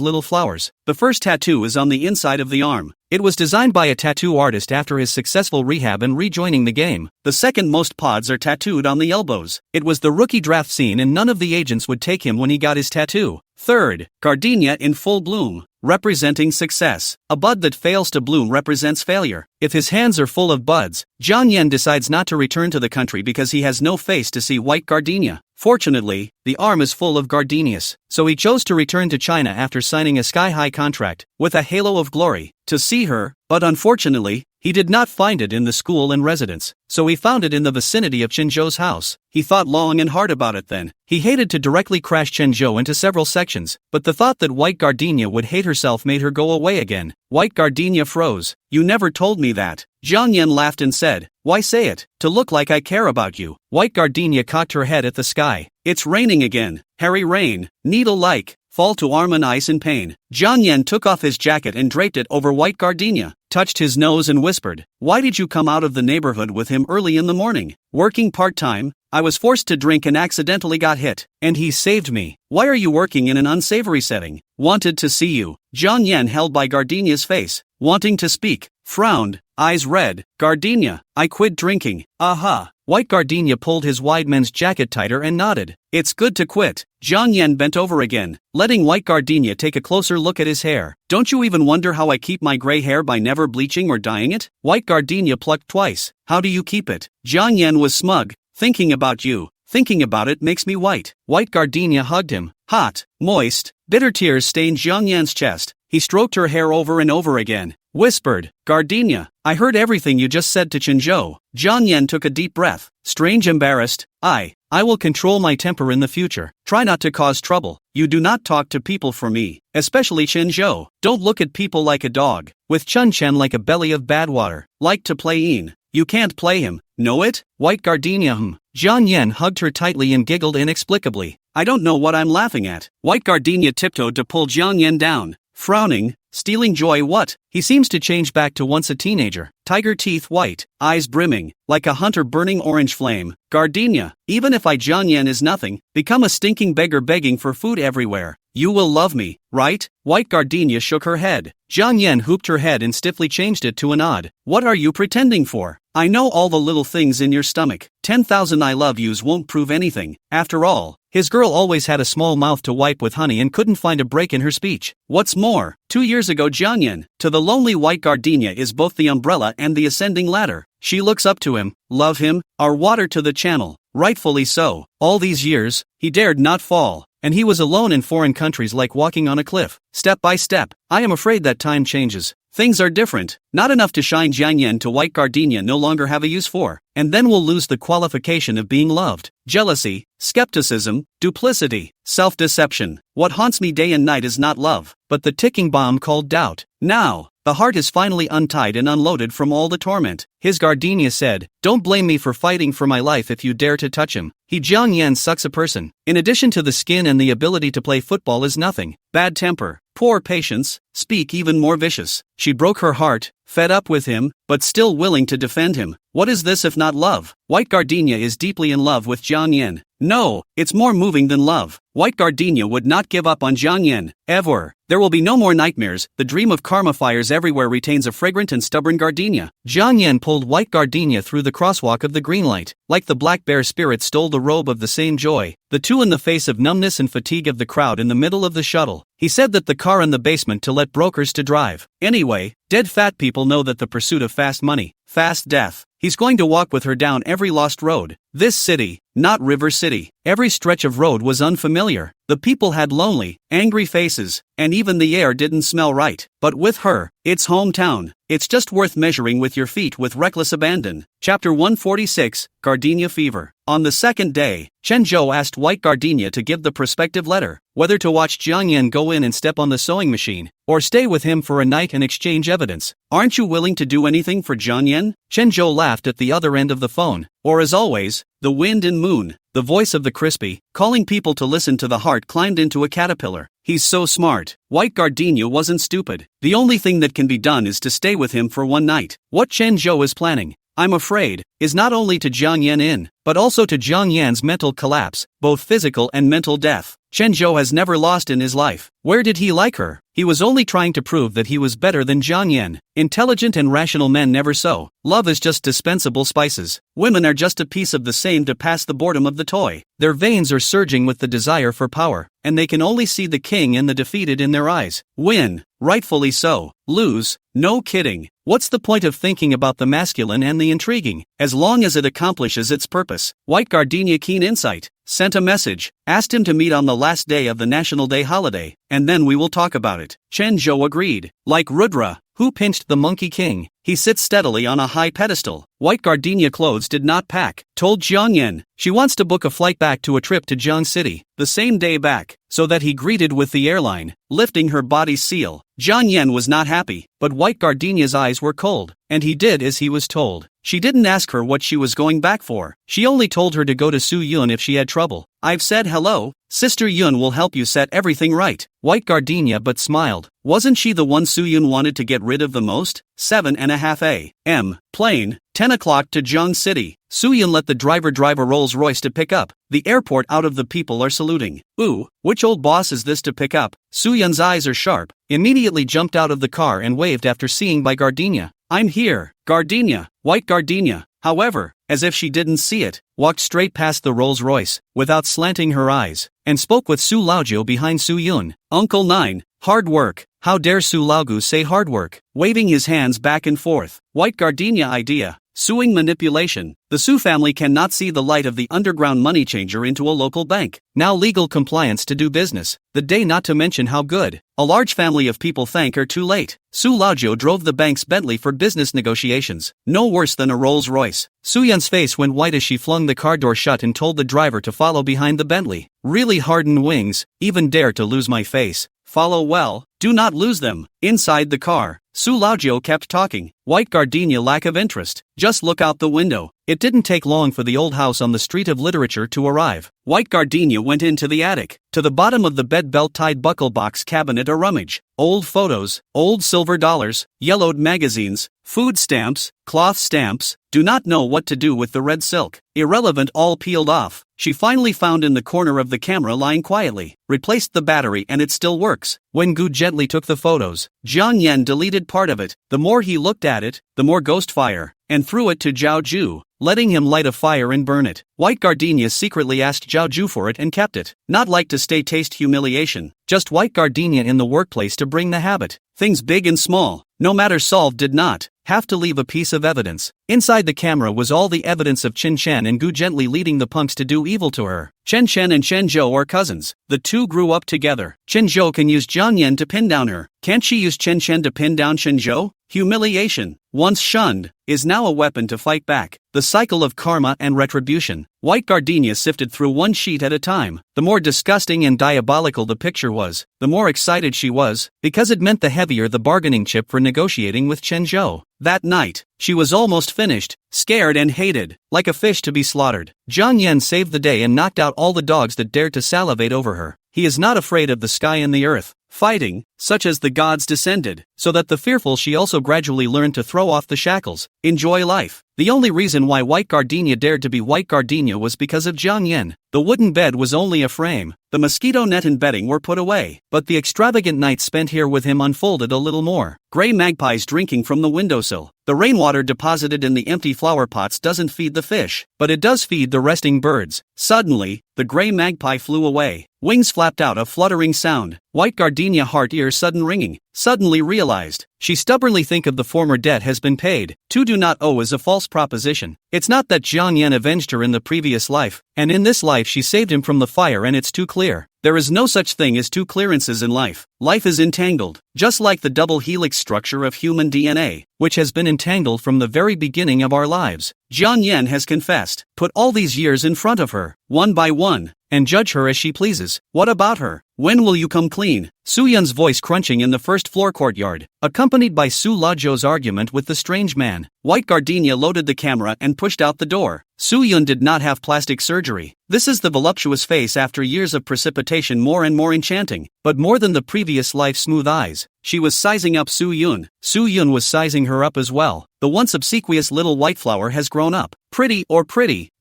little flowers. The first tattoo is on the inside of the arm. It was designed by a tattoo artist after his successful rehab and rejoining the game. The second most pods are tattooed on the elbows. It was the rookie draft scene and none of the agents would take him when he got his tattoo. Third, gardenia in full bloom, representing success. A bud that fails to bloom represents failure. If his hands are full of buds, Jiang Yan decides not to return to the country because he has no face to see white gardenia. Fortunately, the arm is full of gardenias, so he chose to return to China after signing a sky-high contract, with a halo of glory, to see her, but unfortunately, he did not find it in the school and residence, so he found it in the vicinity of Chenzhou's house. He thought long and hard about it then. He hated to directly crash Chenzhou into several sections, but the thought that White Gardenia would hate herself made her go away again. White Gardenia froze. "You never told me that." Jiang Yan laughed and said, "Why say it? To look like I care about you." White Gardenia cocked her head at the sky. "It's raining again. Harry rain, needle-like, fall to arm and ice in pain." Jiang Yan took off his jacket and draped it over White Gardenia, touched his nose and whispered, "Why did you come out of the neighborhood with him early in the morning?" "Working part-time. I was forced to drink and accidentally got hit, and he saved me." "Why are you working in an unsavory setting?" "Wanted to see you." Jiang Yan held by Gardenia's face, wanting to speak, frowned, eyes red. "Gardenia, I quit drinking." "Aha." White Gardenia pulled his wide men's jacket tighter and nodded. "It's good to quit." Jiang Yan bent over again, letting White Gardenia take a closer look at his hair. "Don't you even wonder how I keep my gray hair by never bleaching or dyeing it?" White Gardenia plucked twice. "How do you keep it?" Jiang Yan was smug. "Thinking about you. Thinking about it makes me white." White Gardenia hugged him. Hot, moist, bitter tears stained Jiang Yan's chest. He stroked her hair over and over again, whispered, "Gardenia, I heard everything you just said to Chenzhou." Jiang Yan took a deep breath, strange embarrassed. I will control my temper in the future. Try not to cause trouble. You do not talk to people for me, especially Chenzhou. Don't look at people like a dog, with Chun Chen like a belly of bad water. Like to play in. You can't play him, know it?" White Gardenia Jiang Yan hugged her tightly and giggled inexplicably. "I don't know what I'm laughing at." White Gardenia tiptoed to pull Jiang Yan down, frowning, stealing joy. "What?" He seems to change back to once a teenager, tiger teeth white, eyes brimming, like a hunter burning orange flame. "Gardenia, even if Jiang Yan is nothing, become a stinking beggar begging for food everywhere, you will love me, right?" White Gardenia shook her head. Jiang Yan hooped her head and stiffly changed it to a nod. "What are you pretending for? I know all the little things in your stomach. 10,000 I love yous won't prove anything. After all, his girl always had a small mouth to wipe with honey and couldn't find a break in her speech. What's more, 2 years ago Jiang Yan, to the lonely White Gardenia is both the umbrella and the ascending ladder. She looks up to him, love him, are water to the channel. Rightfully so. All these years, he dared not fall, and he was alone in foreign countries like walking on a cliff, step by step. I am afraid that time changes. Things are different, not enough to shine Jiang Yan to White Gardenia no longer have a use for, and then we'll lose the qualification of being loved. Jealousy, skepticism, duplicity, self-deception. What haunts me day and night is not love, but the ticking bomb called doubt. Now, the heart is finally untied and unloaded from all the torment. His Gardenia said, "Don't blame me for fighting for my life if you dare to touch him. Jiang Yan sucks a person. In addition to the skin and the ability to play football is nothing. Bad temper, poor patience, speak even more vicious." She broke her heart, fed up with him, but still willing to defend him. What is this if not love? White Gardenia is deeply in love with Jiang Yan. No, it's more moving than love. White Gardenia would not give up on Jiang Yan, ever. There will be no more nightmares. The dream of karma fires everywhere retains a fragrant and stubborn Gardenia. Jiang Yan pulled White Gardenia through the crosswalk of the green light. Like the black bear spirit stole the robe of the same joy, the two in the face of numbness and fatigue of the crowd in the middle of the shuttle. He said that the car in the basement to let brokers to drive. Anyway, dead fat people know that the pursuit of fast money, fast death. He's going to walk with her down every lost road. This city, not River City. Every stretch of road was unfamiliar. The people had lonely, angry faces, and even the air didn't smell right. But with her, it's hometown. It's just worth measuring with your feet with reckless abandon. Chapter 146, Gardenia Fever. On the second day, Chenzhou asked White Gardenia to give the prospective letter, whether to watch Jiang Yan go in and step on the sewing machine, or stay with him for a night and exchange evidence. "Aren't you willing to do anything for Jiang Yan?" Chenzhou laughed at the other end of the phone. Or as always, the wind and moon, the voice of the crispy, calling people to listen to the heart climbed into a caterpillar. He's so smart. White Gardenia wasn't stupid. The only thing that can be done is to stay with him for one night. What Chenzhou is planning, I'm afraid, is not only to Jiang Yan in, but also to Jiang Yan's mental collapse, both physical and mental death. Chenzhou has never lost in his life. Where did he like her? He was only trying to prove that he was better than Jiang Yan. Intelligent and rational men never so. Love is just dispensable spices. Women are just a piece of the same to pass the boredom of the toy. Their veins are surging with the desire for power. and they can only see the king and the defeated in their eyes. Win, rightfully so. Lose, no kidding. What's the point of thinking about the masculine and the intriguing, as long as it accomplishes its purpose? White Gardenia, keen insight, sent a message, asked him to meet on the last day of the National Day holiday, and then we will talk about it. Chen Zhou agreed. Like Rudra, who pinched the Monkey King, he sits steadily on a high pedestal. White Gardenia clothes did not pack, told Jiang Yan. She wants to book a flight back to a trip to Jiang City, the same day back, so that he greeted with the airline, lifting her body's seal. Jiang Yan was not happy, but White Gardenia's eyes were cold, and he did as he was told. She didn't ask her what she was going back for. She only told her to go to Su Yun if she had trouble. I've said hello. Sister Yun will help you set everything right. White Gardenia but smiled. Wasn't she the one Su Yun wanted to get rid of the most? 7:30 a.m. Plane, 10 o'clock to Jiang City. Su Yun let the driver drive a Rolls Royce to pick up. The airport out of the people are saluting. Ooh, which old boss is this to pick up? Su Yun's eyes are sharp. Immediately jumped out of the car and waved after seeing by Gardenia. I'm here, Gardenia. White Gardenia, however, as if she didn't see it, walked straight past the Rolls Royce, without slanting her eyes, and spoke with Su Laojiu behind Su Yun. Uncle 9, hard work. How dare Su Laogu say hard work? Waving his hands back and forth. White Gardenia idea. Suing manipulation. The Su family cannot see the light of the underground money changer into a local bank. Now legal compliance to do business. The day, not to mention how good. A large family of people thank her too late. Su Laojiu drove the bank's Bentley for business negotiations. No worse than a Rolls Royce. Su Yun's face went white as she flung the car door shut and told the driver to follow behind the Bentley. Really hardened wings, even dare to lose my face. Follow well, do not lose them. Inside the car, Su Laojiu kept talking. White Gardenia, lack of interest. Just look out the window. It didn't take long for the old house on the street of literature to arrive. White Gardenia went into the attic. To the bottom of the bed belt-tied buckle box cabinet a rummage. Old photos, old silver dollars, yellowed magazines, food stamps, cloth stamps. Do not know what to do with the red silk. Irrelevant, all peeled off. She finally found in the corner of the camera lying quietly. Replaced the battery and it still works. When Gu gently took the photos, Jiang Yan deleted part of it. The more he looked at it, the more ghost fire, and threw it to Zhao Ju, letting him light a fire and burn it. White Gardenia secretly asked Zhao Ju for it and kept it. Not like to stay taste humiliation, just White Gardenia in the workplace to bring the habit. Things big and small, no matter solved, did not have to leave a piece of evidence. Inside the camera was all the evidence of Chen Shan and Gu gently leading the punks to do evil to her. Chen Shan and Chen Zhou are cousins. The two grew up together. Chen Zhou can use Jiang Yan to pin down her. Can't she use Chen Shan to pin down Chen Zhou? Humiliation, once shunned, is now a weapon to fight back. The cycle of karma and retribution. White Gardenia sifted through one sheet at a time. The more disgusting and diabolical the picture was, the more excited she was, because it meant the heavier the bargaining chip for negotiating with Chen Zhou. That night, she was almost finished, scared and hated, like a fish to be slaughtered. Jiang Yan saved the day and knocked out all the dogs that dared to salivate over her. He is not afraid of the sky and the earth. Fighting, such as the gods descended, so that the fearful she also gradually learned to throw off the shackles, enjoy life. The only reason why White Gardenia dared to be White Gardenia was because of Jiang Yan. The wooden bed was only a frame, the mosquito net and bedding were put away, but the extravagant nights spent here with him unfolded a little more. Gray magpies drinking from the windowsill. The rainwater deposited in the empty flower pots doesn't feed the fish, but it does feed the resting birds. Suddenly, the gray magpie flew away. Wings flapped out a fluttering sound. White Gardenia heart ear sudden ringing. Suddenly realized, she stubbornly think of the former debt has been paid. Two do not owe is a false proposition. It's not that Jiang Yan avenged her in the previous life, and in this life she saved him from the fire, and it's too clear. There is no such thing as two clearances in life. Life is entangled, just like the double helix structure of human DNA, which has been entangled from the very beginning of our lives. Jiang Yan has confessed. Put all these years in front of her, one by one, and judge her as she pleases. What about her? When will you come clean? Su Yun's voice crunching in the first floor courtyard, accompanied by Su Laojiu's argument with the strange man. White Gardenia loaded the camera and pushed out the door. Su Yun did not have plastic surgery. This is the voluptuous face after years of precipitation, more and more enchanting, but more than the previous life's smooth eyes. She was sizing up Su Yun. Su Yun was sizing her up as well. the once obsequious little white flower has grown up. Pretty,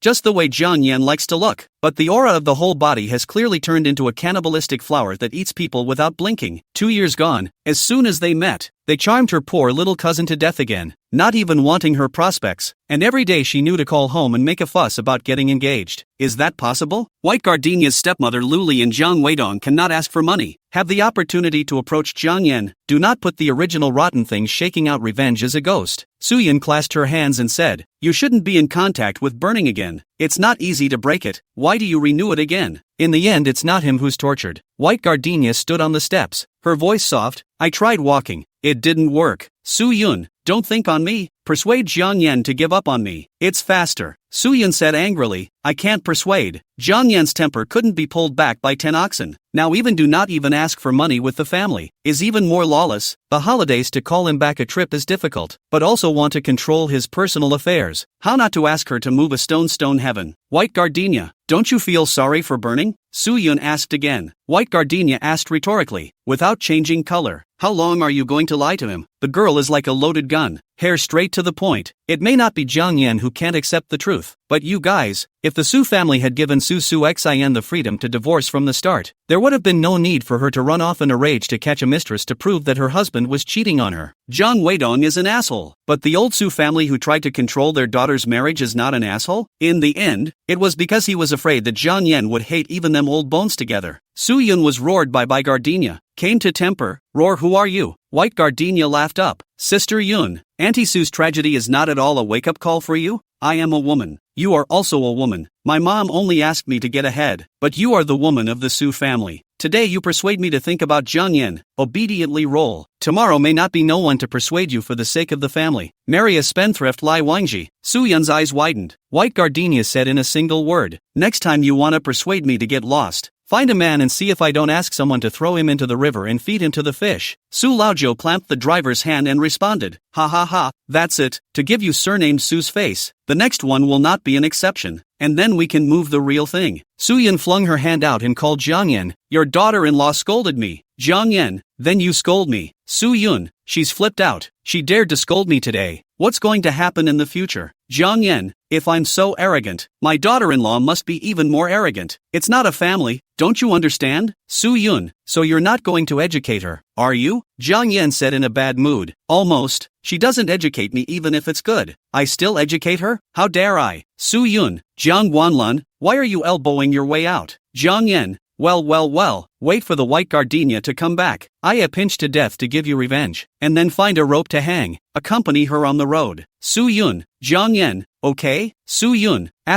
just the way Jiang Yan likes to look. But the aura of the whole body has clearly turned into a cannibalistic flower that eats people without blinking. 2 years gone, as soon as they met, they charmed her poor little cousin to death again, not even wanting her prospects, and every day she knew to call home and make a fuss about getting engaged. Is that possible? White Gardenia's stepmother Luli and Jiang Weidong cannot ask for money, have the opportunity to approach Jiang Yan, do not put the original rotten thing shaking out revenge as a ghost. Suyin clasped her hands and said, "You shouldn't be in contact with burning again. It's not easy to break it. Why do you renew it again?" In the end, it's not him who's tortured. White Gardenia stood on the steps, her voice soft. "I tried walking. It didn't work. Suyun, don't think on me. Persuade Jiang Yan to give up on me. It's faster." Suyun said angrily, "I can't persuade." Jiang Yan's temper couldn't be pulled back by 10 oxen. Now even do not even ask for money with the family, is even more lawless. The holidays to call him back a trip is difficult, but also want to control his personal affairs. How not to ask her to move a stone heaven? White Gardenia, don't you feel sorry for burning? Suyun asked again. White Gardenia asked rhetorically, without changing color. How long are you going to lie to him? The girl is like a loaded gun, hair straight to the point. It may not be Jiang Yan who can't accept the truth, but you guys, if the Su family had given Su Xin the freedom to divorce from the start, there would have been no need for her to run off in a rage to catch a mistress to prove that her husband was cheating on her. Jiang Weidong is an asshole, but the old Su family who tried to control their daughter's marriage is not an asshole? In the end, it was because he was afraid that Jiang Yan would hate even them old bones together. Suyun was roared by Gardenia, came to temper, roar, "Who are you?" White Gardenia laughed up. "Sister Yun, Auntie Su's tragedy is not at all a wake-up call for you? I am a woman. You are also a woman. My mom only asked me to get ahead, but you are the woman of the Su family. Today you persuade me to think about Jiang Yan, obediently roll. Tomorrow may not be no one to persuade you for the sake of the family. Marry a spendthrift Lai Wangji." Suyun's eyes widened. White Gardenia said in a single word, "Next time you wanna persuade me to get lost, find a man and see if I don't ask someone to throw him into the river and feed him to the fish." Su Laojiu clamped the driver's hand and responded, "Ha ha ha, that's it, to give you surnamed Su's face. The next one will not be an exception, and then we can move the real thing." Suyun flung her hand out and called Jiang Yan, "Your daughter-in-law scolded me." Jiang Yan, "Then you scold me." Suyun, "She's flipped out. She dared to scold me today. What's going to happen in the future?" Jiang Yan, "If I'm so arrogant, my daughter-in-law must be even more arrogant. It's not a family, don't you understand?" Suyun, "So you're not going to educate her, are you?" Jiang Yan said in a bad mood, "Almost. She doesn't educate me even if it's good. I still educate her? How dare I?" Suyun, "Jiang Guanlun, why are you elbowing your way out?" Jiang Yan, well, wait for the White Gardenia to come back. I pinch to death to give you revenge, and then find a rope to hang, accompany her on the road." Suyun, Jiang Yan, "Okay?" Suyun, ****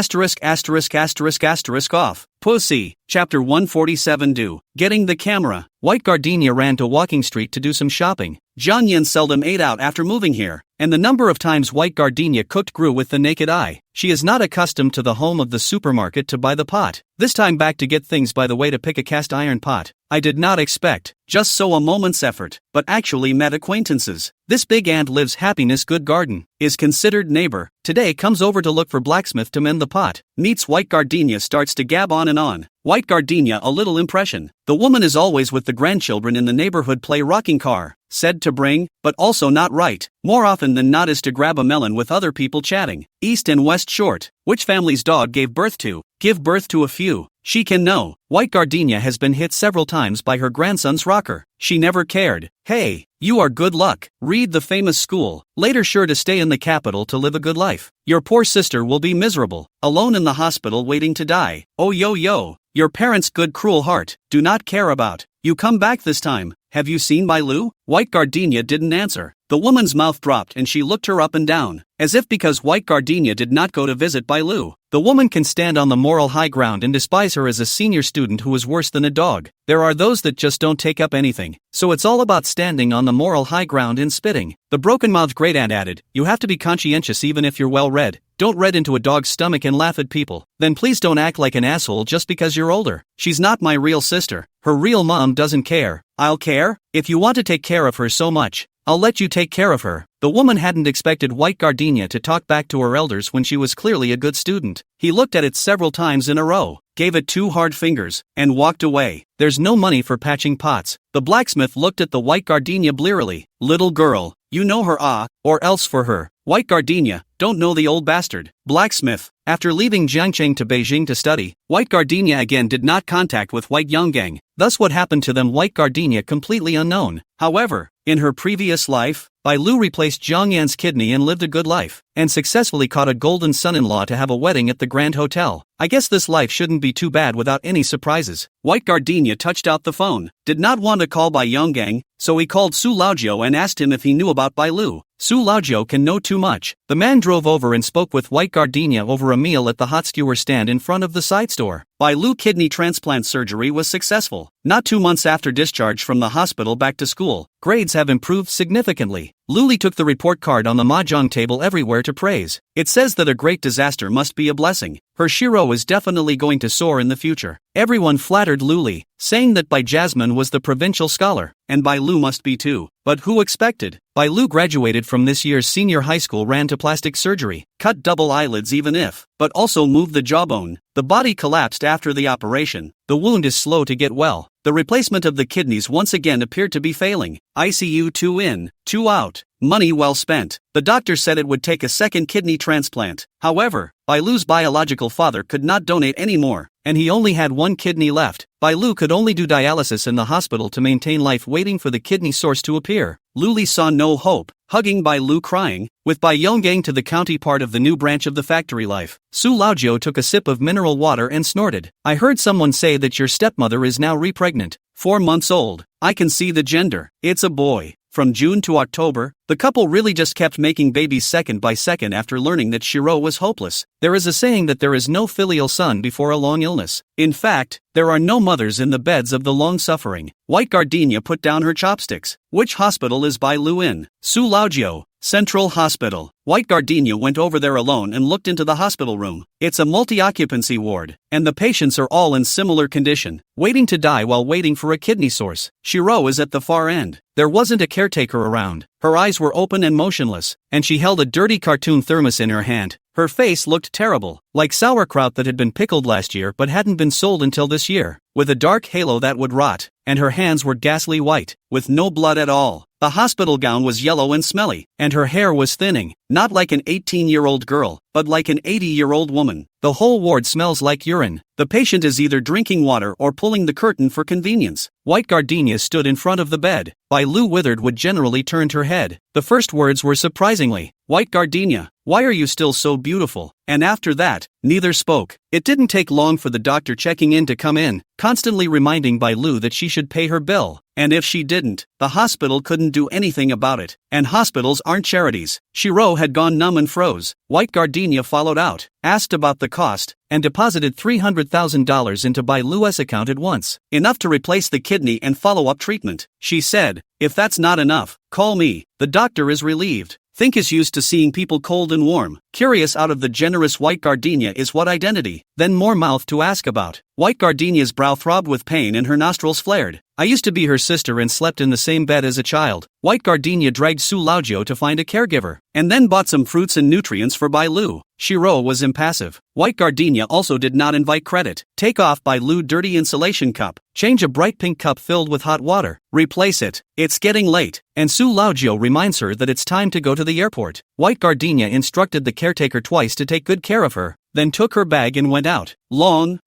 off. Pussy, Chapter 147 Do. Getting the camera. White Gardenia ran to Walking Street to do some shopping. Jiang Yan seldom ate out after moving here, and the number of times White Gardenia cooked grew with the naked eye. She is not accustomed to the home of the supermarket to buy the pot. This time back to get things by the way to pick a cast iron pot. I did not expect, just so a moment's effort, but actually met acquaintances. This big ant lives happiness good garden, is considered neighbor, today comes over to look for blacksmith to mend the pot, meets White Gardenia, starts to gab on and on. White Gardenia a little impression. The woman is always with the grandchildren in the neighborhood play rocking car, said to bring, but also not right. More often than not is to grab a melon with other people chatting. East and West short. Which family's dog gave birth to? Give birth to a few. She can know. White Gardenia has been hit several times by her grandson's rocker. She never cared. Hey, you are good luck. Read the famous school. Later sure to stay in the capital to live a good life. Your poor sister will be miserable, alone in the hospital waiting to die. Oh yo. Your parents' good cruel heart, do not care about. You come back this time. Have you seen Bai Lu? White Gardenia didn't answer. The woman's mouth dropped and she looked her up and down, as if because White Gardenia did not go to visit Bai Lu, the woman can stand on the moral high ground and despise her as a senior student who is worse than a dog. There are those that just don't take up anything, so it's all about standing on the moral high ground and spitting. The broken-mouthed great aunt added, "You have to be conscientious even if you're well-read. Don't read into a dog's stomach and laugh at people. Then please don't act like an asshole just because you're older. She's not my real sister. Her real mom doesn't care. I'll care? If you want to take care of her so much, I'll let you take care of her." The woman hadn't expected White Gardenia to talk back to her elders when she was clearly a good student. He looked at it several times in a row. gave it 2 hard fingers, and walked away. There's no money for patching pots. The blacksmith looked at the white gardenia blearily. Little girl, you know her or else for her. White gardenia, don't know the old bastard. Blacksmith. After leaving Jiangcheng to Beijing to study, White Gardenia again did not contact with White Yonggang, thus what happened to them White Gardenia completely unknown. However, in her previous life, Bai Lu replaced Zhang Yan's kidney and lived a good life, and successfully caught a golden son-in-law to have a wedding at the Grand Hotel. I guess this life shouldn't be too bad without any surprises. White Gardenia touched out the phone, did not want to call Bai Yonggang, so he called Su Laojiu and asked him if he knew about Bai Lu. Su Laojiu can know too much. The man drove over and spoke with White Gardenia over a meal at the hot skewer stand in front of the side store. Bai Lu kidney transplant surgery was successful. Not 2 months after discharge from the hospital back to school, grades have improved significantly. Luli took the report card on the mahjong table everywhere to praise. It says that a great disaster must be a blessing. Her Shiro is definitely going to soar in the future. Everyone flattered Luli, saying that Bai Jasmine was the provincial scholar, and Bai Lu must be too. But who expected? Bai Lu graduated from this year's senior high school, ran to plastic surgery, cut double eyelids even if, but also moved the jawbone. The body collapsed after the operation. The wound is slow to get well. The replacement of the kidneys once again appeared to be failing. ICU 2 in, 2 out. Money well spent. The doctor said it would take a second kidney transplant. However, Bai Lu's biological father could not donate any more, and he only had 1 kidney left. Bai Lu could only do dialysis in the hospital to maintain life, waiting for the kidney source to appear. Luli saw no hope, hugging Bai Lu crying. With Bai Yonggang to the county part of the new branch of the factory life, Su Laojiu took a sip of mineral water and snorted. I heard someone say that your stepmother is now repregnant. 4 months old. I can see the gender. It's a boy. From June to October, the couple really just kept making babies second by second after learning that Shiro was hopeless. There is a saying that there is no filial son before a long illness. In fact, there are no mothers in the beds of the long-suffering. White Gardenia put down her chopsticks. Which hospital is Bai Lu in? Su Laojiu, Central Hospital. White Gardenia went over there alone and looked into the hospital room. It's a multi-occupancy ward, and the patients are all in similar condition, waiting to die while waiting for a kidney source. Shiro is at the far end. There wasn't a caretaker around. Her eyes were open and motionless, and she held a dirty cartoon thermos in her hand. Her face looked terrible, like sauerkraut that had been pickled last year but hadn't been sold until this year, with a dark halo that would rot, and her hands were ghastly white, with no blood at all. The hospital gown was yellow and smelly, and her hair was thinning, not like an 18-year-old girl, but like an 80-year-old woman. The whole ward smells like urine. The patient is either drinking water or pulling the curtain for convenience. White Gardenia stood in front of the bed. Bai Lu withered would generally turned her head. The first words were surprisingly, "White Gardenia, why are you still so beautiful?" And after that, neither spoke. It didn't take long for the doctor checking in to come in, constantly reminding Bai Lu that she should pay her bill. And if she didn't, the hospital couldn't do anything about it. And hospitals aren't charities. Shiro had gone numb and froze. White Gardenia followed out, asked about the cost, and deposited $300,000 into Bai Lu's account at once. Enough to replace the kidney and follow-up treatment. She said, "If that's not enough, call me." The doctor is relieved. Think is used to seeing people cold and warm. Curious out of the generous White Gardenia is what identity. Then more mouth to ask about. White Gardenia's brow throbbed with pain and her nostrils flared. I used to be her sister and slept in the same bed as a child. White Gardenia dragged Su Laojiu to find a caregiver, and then bought some fruits and nutrients for Bai Lu. Shiro was impassive. White Gardenia also did not invite credit. Take off Bai Lu dirty insulation cup. Change a bright pink cup filled with hot water. Replace it. It's getting late. And Su Laojiu reminds her that it's time to go to the airport. White Gardenia instructed the caretaker twice to take good care of her, then took her bag and went out. Long.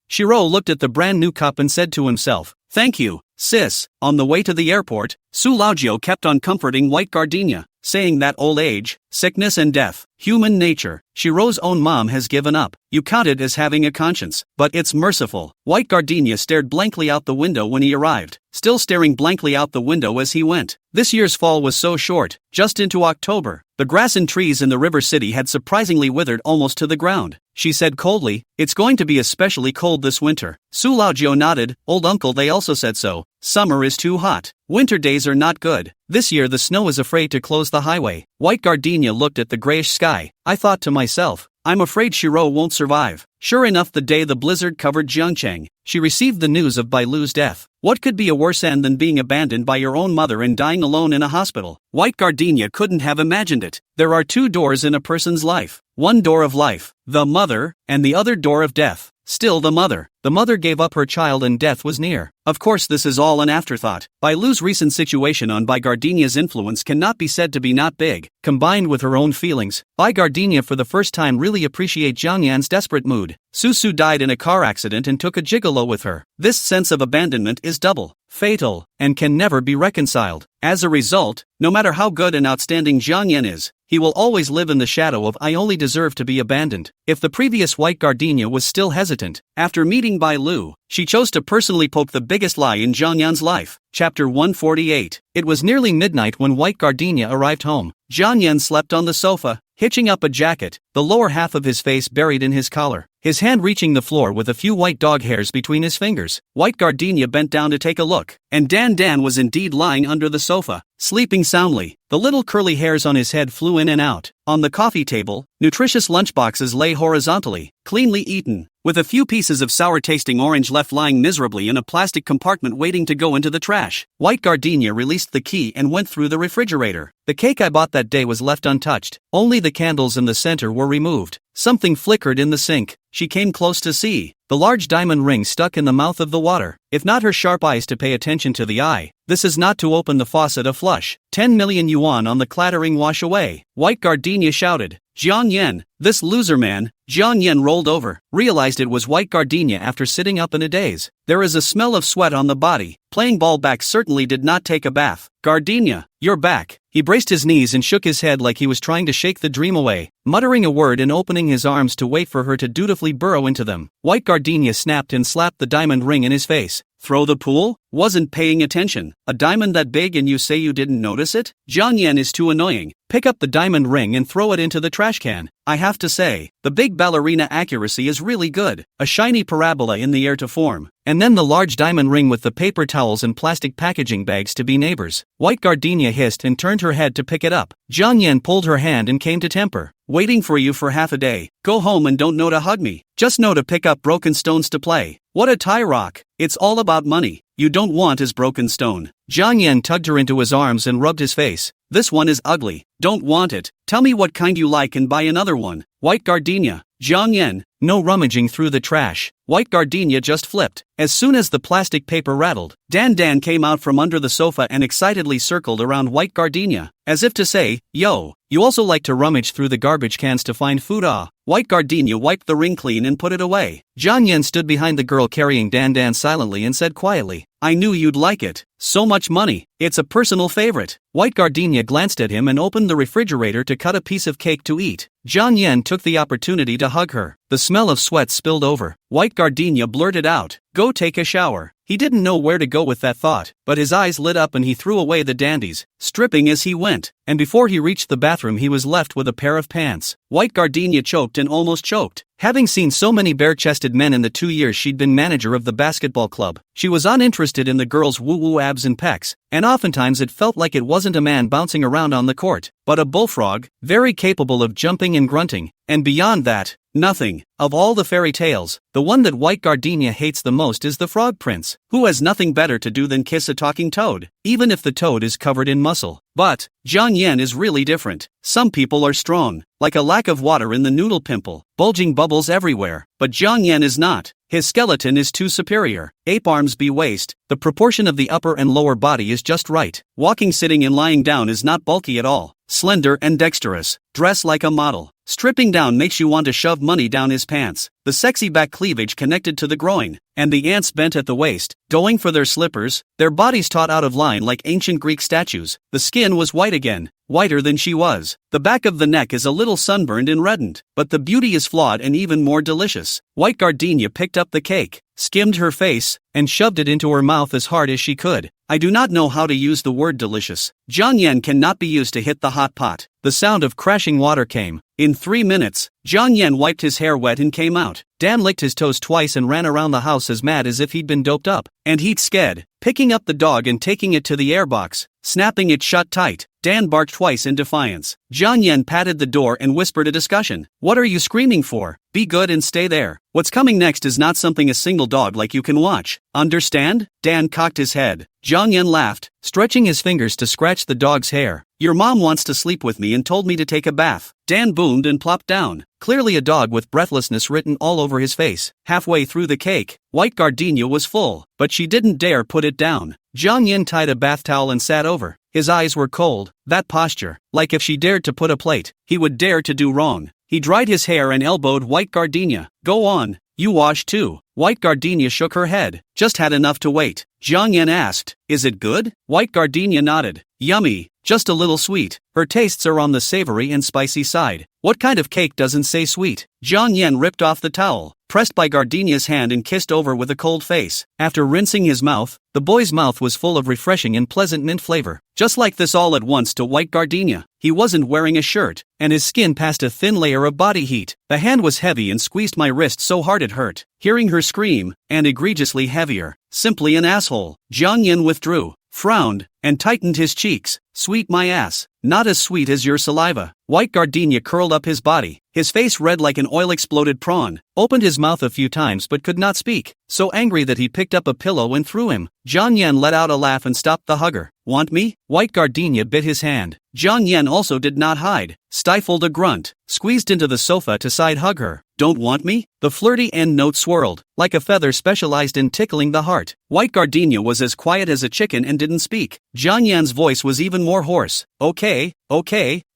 Shiro looked at the brand new cup and said to himself, "Thank you, sis." On the way to the airport, Su Laojiu kept on comforting White Gardenia, saying that old age, sickness and death, human nature, Shiro's own mom has given up. You count it as having a conscience, but it's merciful. White Gardenia stared blankly out the window when he arrived, still staring blankly out the window as he went. This year's fall was so short, just into October. The grass and trees in the river city had surprisingly withered almost to the ground. She said coldly, "It's going to be especially cold this winter." Su Laojiu nodded. "Old uncle, they also said so. Summer is too hot. Winter days are not good. This year the snow is afraid to close the highway." White Gardenia looked at the grayish sky. I thought to myself, I'm afraid Shiro won't survive. Sure enough, the day the blizzard covered Jiangcheng, she received the news of Bai Lu's death. What could be a worse end than being abandoned by your own mother and dying alone in a hospital? White Gardenia couldn't have imagined it. There are 2 doors in a person's life. One door of life, the mother, and the other door of death. Still the mother gave up her child and death was near. Of course this is all an afterthought. Bai Lu's recent situation on Bai Gardenia's influence cannot be said to be not big. Combined with her own feelings, Bai Gardenia for the first time really appreciate Jiang Yan's desperate mood. Susu died in a car accident and took a gigolo with her. This sense of abandonment is double, fatal, and can never be reconciled. As a result, no matter how good and outstanding Jiang Yan is, he will always live in the shadow of I only deserve to be abandoned. If the previous White Gardenia was still hesitant, after meeting Bai Lu, she chose to personally poke the biggest lie in Jiang Yan's life. Chapter 148. It was nearly midnight when White Gardenia arrived home. Jiang Yan slept on the sofa, hitching up a jacket, the lower half of his face buried in his collar, his hand reaching the floor with a few white dog hairs between his fingers. White Gardenia bent down to take a look, and Dan was indeed lying under the sofa, sleeping soundly. The little curly hairs on his head flew in and out. On the coffee table, nutritious lunchboxes lay horizontally, cleanly eaten, with a few pieces of sour-tasting orange left lying miserably in a plastic compartment waiting to go into the trash. White Gardenia released the key and went through the refrigerator. The cake I bought that day was left untouched. Only the candles in the center were removed. Something flickered in the sink. She came close to see. The large diamond ring stuck in the mouth of the water. If not her sharp eyes to pay attention to the eye, this is not to open the faucet a flush. 10 million yuan on the clattering wash away. White Gardenia shouted, Jiang Yan, this loser man. Jiang Yan rolled over, realized it was White Gardenia after sitting up in a daze. There is a smell of sweat on the body. Playing ball back certainly did not take a bath. Gardenia, you're back. He braced his knees and shook his head like he was trying to shake the dream away, muttering a word and opening his arms to wait for her to dutifully burrow into them. White Gardenia snapped and slapped the diamond ring in his face. Throw the pool? Wasn't paying attention. A diamond that big and you say you didn't notice it? Jiang Yan is too annoying. Pick up the diamond ring and throw it into the trash can. I have to say, the big ballerina accuracy is really good. A shiny parabola in the air to form, and then the large diamond ring with the paper towels and plastic packaging bags to be neighbors. White Gardenia hissed and turned her head to pick it up. Jiang Yan pulled her hand and came to temper. Waiting for you for half a day. Go home and don't know to hug me. Just know to pick up broken stones to play. What a tie rock. It's all about money. You don't want his broken stone. Jiang Yan tugged her into his arms and rubbed his face. This one is ugly. Don't want it. Tell me what kind you like and buy another one. White Gardenia. Jiang Yan. No rummaging through the trash. White Gardenia just flipped. As soon as the plastic paper rattled, Dan came out from under the sofa and excitedly circled around White Gardenia, as if to say, yo, you also like to rummage through the garbage cans to find food ah. White Gardenia wiped the ring clean and put it away. Jiang Yan stood behind the girl carrying Dan silently and said quietly, I knew you'd like it. So much money. It's a personal favorite. White Gardenia glanced at him and opened the refrigerator to cut a piece of cake to eat. Jiang Yan took the opportunity to hug her. The smell of sweat spilled over. White Gardenia blurted out, go take a shower. He didn't know where to go with that thought, but his eyes lit up and he threw away the dandies, stripping as he went, and before he reached the bathroom he was left with a pair of pants. White Gardenia choked and almost choked. Having seen so many bare-chested men in the 2 years she'd been manager of the basketball club, she was uninterested in the girls' woo-woo abs and pecs, and oftentimes it felt like it wasn't a man bouncing around on the court, but a bullfrog, very capable of jumping and grunting, and beyond that, nothing. Of all the fairy tales, the one that White Gardenia hates the most is the Frog Prince, who has nothing better to do than kiss a talking toad, even if the toad is covered in muscle. But Jiang Yan is really different. Some people are strong, like a lack of water in the noodle pimple, bulging bubbles everywhere, but Jiang Yan is not. His skeleton is too superior. Ape arms be waist, the proportion of the upper and lower body is just right. Walking, sitting and lying down is not bulky at all. Slender and dexterous. Dress like a model. Stripping down makes you want to shove money down his pants. The sexy back cleavage connected to the groin, and the ants bent at the waist, going for their slippers, their bodies taut out of line like ancient Greek statues. The skin was white again, whiter than she was. The back of the neck is a little sunburned and reddened, but the beauty is flawed and even more delicious. White Gardenia picked up the cake, skimmed her face, and shoved it into her mouth as hard as she could. I do not know how to use the word delicious. Jiang Yan cannot be used to hit the hot pot. The sound of crashing water came. In 3 minutes, Jiang Yan wiped his hair wet and came out. Dan licked his toes twice and ran around the house as mad as if he'd been doped up. And he'd sked, picking up the dog and taking it to the airbox, snapping it shut tight. Dan barked twice in defiance. Jiang Yan patted the door and whispered a discussion. What are you screaming for? Be good and stay there. What's coming next is not something a single dog like you can watch. Understand? Dan cocked his head. Jiang Yan laughed, stretching his fingers to scratch the dog's hair. Your mom wants to sleep with me and told me to take a bath. Dan boomed and plopped down, clearly a dog with breathlessness written all over his face. Halfway through the cake, white gardenia was full, but she didn't dare put it down. Jiang Yan tied a bath towel and sat over. His eyes were cold, that posture, like if she dared to put a plate, he would dare to do wrong. He dried his hair and elbowed white gardenia. Go on, you wash too. White gardenia shook her head, just had enough to wait. Jiang Yan asked, is it good? White gardenia nodded. Yummy, just a little sweet. Her tastes are on the savory and spicy side. What kind of cake doesn't say sweet? Jiang Yan ripped off the towel, pressed by Gardenia's hand and kissed over with a cold face. After rinsing his mouth, the boy's mouth was full of refreshing and pleasant mint flavor. Just like this all at once to white gardenia. He wasn't wearing a shirt, and his skin passed a thin layer of body heat. The hand was heavy and squeezed my wrist so hard it hurt. Hearing her scream, and egregiously heavier, simply an asshole. Jiang Yan withdrew, frowned, and tightened his cheeks. Sweet my ass, not as sweet as your saliva. White gardenia curled up his body, his face red like an oil-exploded prawn, opened his mouth a few times but could not speak, so angry that he picked up a pillow and threw him. Jiang Yan let out a laugh and stopped the hugger. Want me? White gardenia bit his hand. Jiang Yan also did not hide, stifled a grunt, squeezed into the sofa to side-hug her. Don't want me? The flirty end note swirled, like a feather specialized in tickling the heart. White gardenia was as quiet as a chicken and didn't speak. Jiang Yan's voice was even more hoarse. Okay,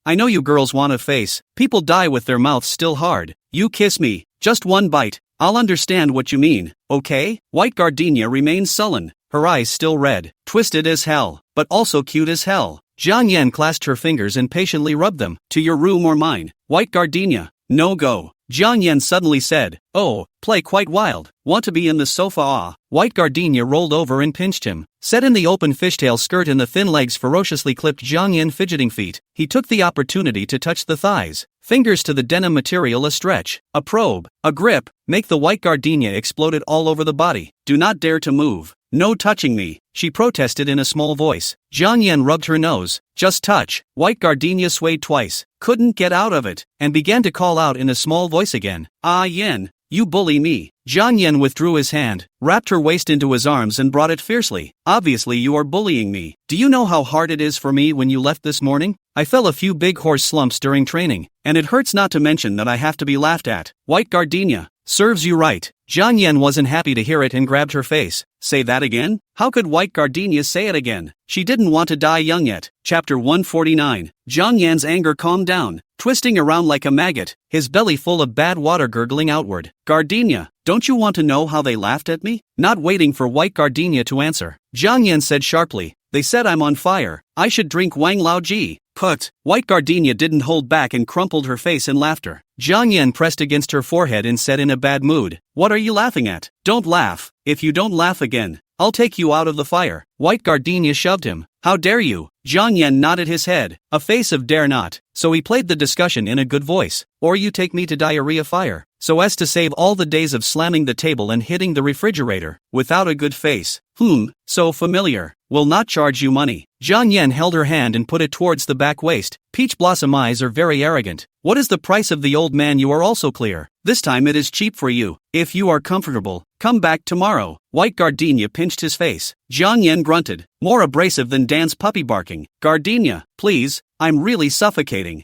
I know you girls want a face. People die with their mouths still hard. You kiss me, just one bite. I'll understand what you mean, okay? White gardenia remained sullen, her eyes still red, twisted as hell, but also cute as hell. Jiang Yan clasped her fingers and patiently rubbed them. To your room or mine? White gardenia. No go. Jiang Yan suddenly said, oh, play quite wild. Want to be in the sofa? Ah. White gardenia rolled over and pinched him. Set in the open fishtail skirt and the thin legs ferociously clipped Jiang Yan fidgeting feet. He took the opportunity to touch the thighs. Fingers to the denim material a stretch, a probe, a grip, make the white gardenia exploded all over the body. Do not dare to move. No touching me, she protested in a small voice. Jiang Yan rubbed her nose. Just touch. White gardenia swayed twice, couldn't get out of it, and began to call out in a small voice again. Ah Yan, you bully me. Jiang Yan withdrew his hand, wrapped her waist into his arms and brought it fiercely. Obviously you are bullying me. Do you know how hard it is for me when you left this morning? I fell a few big horse slumps during training, and it hurts not to mention that I have to be laughed at. White gardenia. Serves you right. Jiang Yan wasn't happy to hear it and grabbed her face. Say that again? How could white gardenia say it again? She didn't want to die young yet. Chapter 149. Jiang Yan's anger calmed down, twisting around like a maggot, his belly full of bad water gurgling outward. Gardenia, don't you want to know how they laughed at me? Not waiting for white gardenia to answer, Jiang Yan said sharply, they said I'm on fire. I should drink Wang Lao Ji. Put. White gardenia didn't hold back and crumpled her face in laughter. Jiang Yan pressed against her forehead and said in a bad mood, what are you laughing at? Don't laugh. If you don't laugh again, I'll take you out of the fire. White gardenia shoved him. How dare you? Jiang Yan nodded his head, a face of dare not, so he played the discussion in a good voice. Or you take me to diarrhea fire, so as to save all the days of slamming the table and hitting the refrigerator, without a good face. So familiar. Will not charge you money. Jiang Yan held her hand and put it towards the back waist. Peach blossom eyes are very arrogant. What is the price of the old man? You are also clear. This time it is cheap for you. If you are comfortable, come back tomorrow. White gardenia pinched his face. Jiang Yan grunted, more abrasive than Dan's puppy barking. Gardenia, please, I'm really suffocating.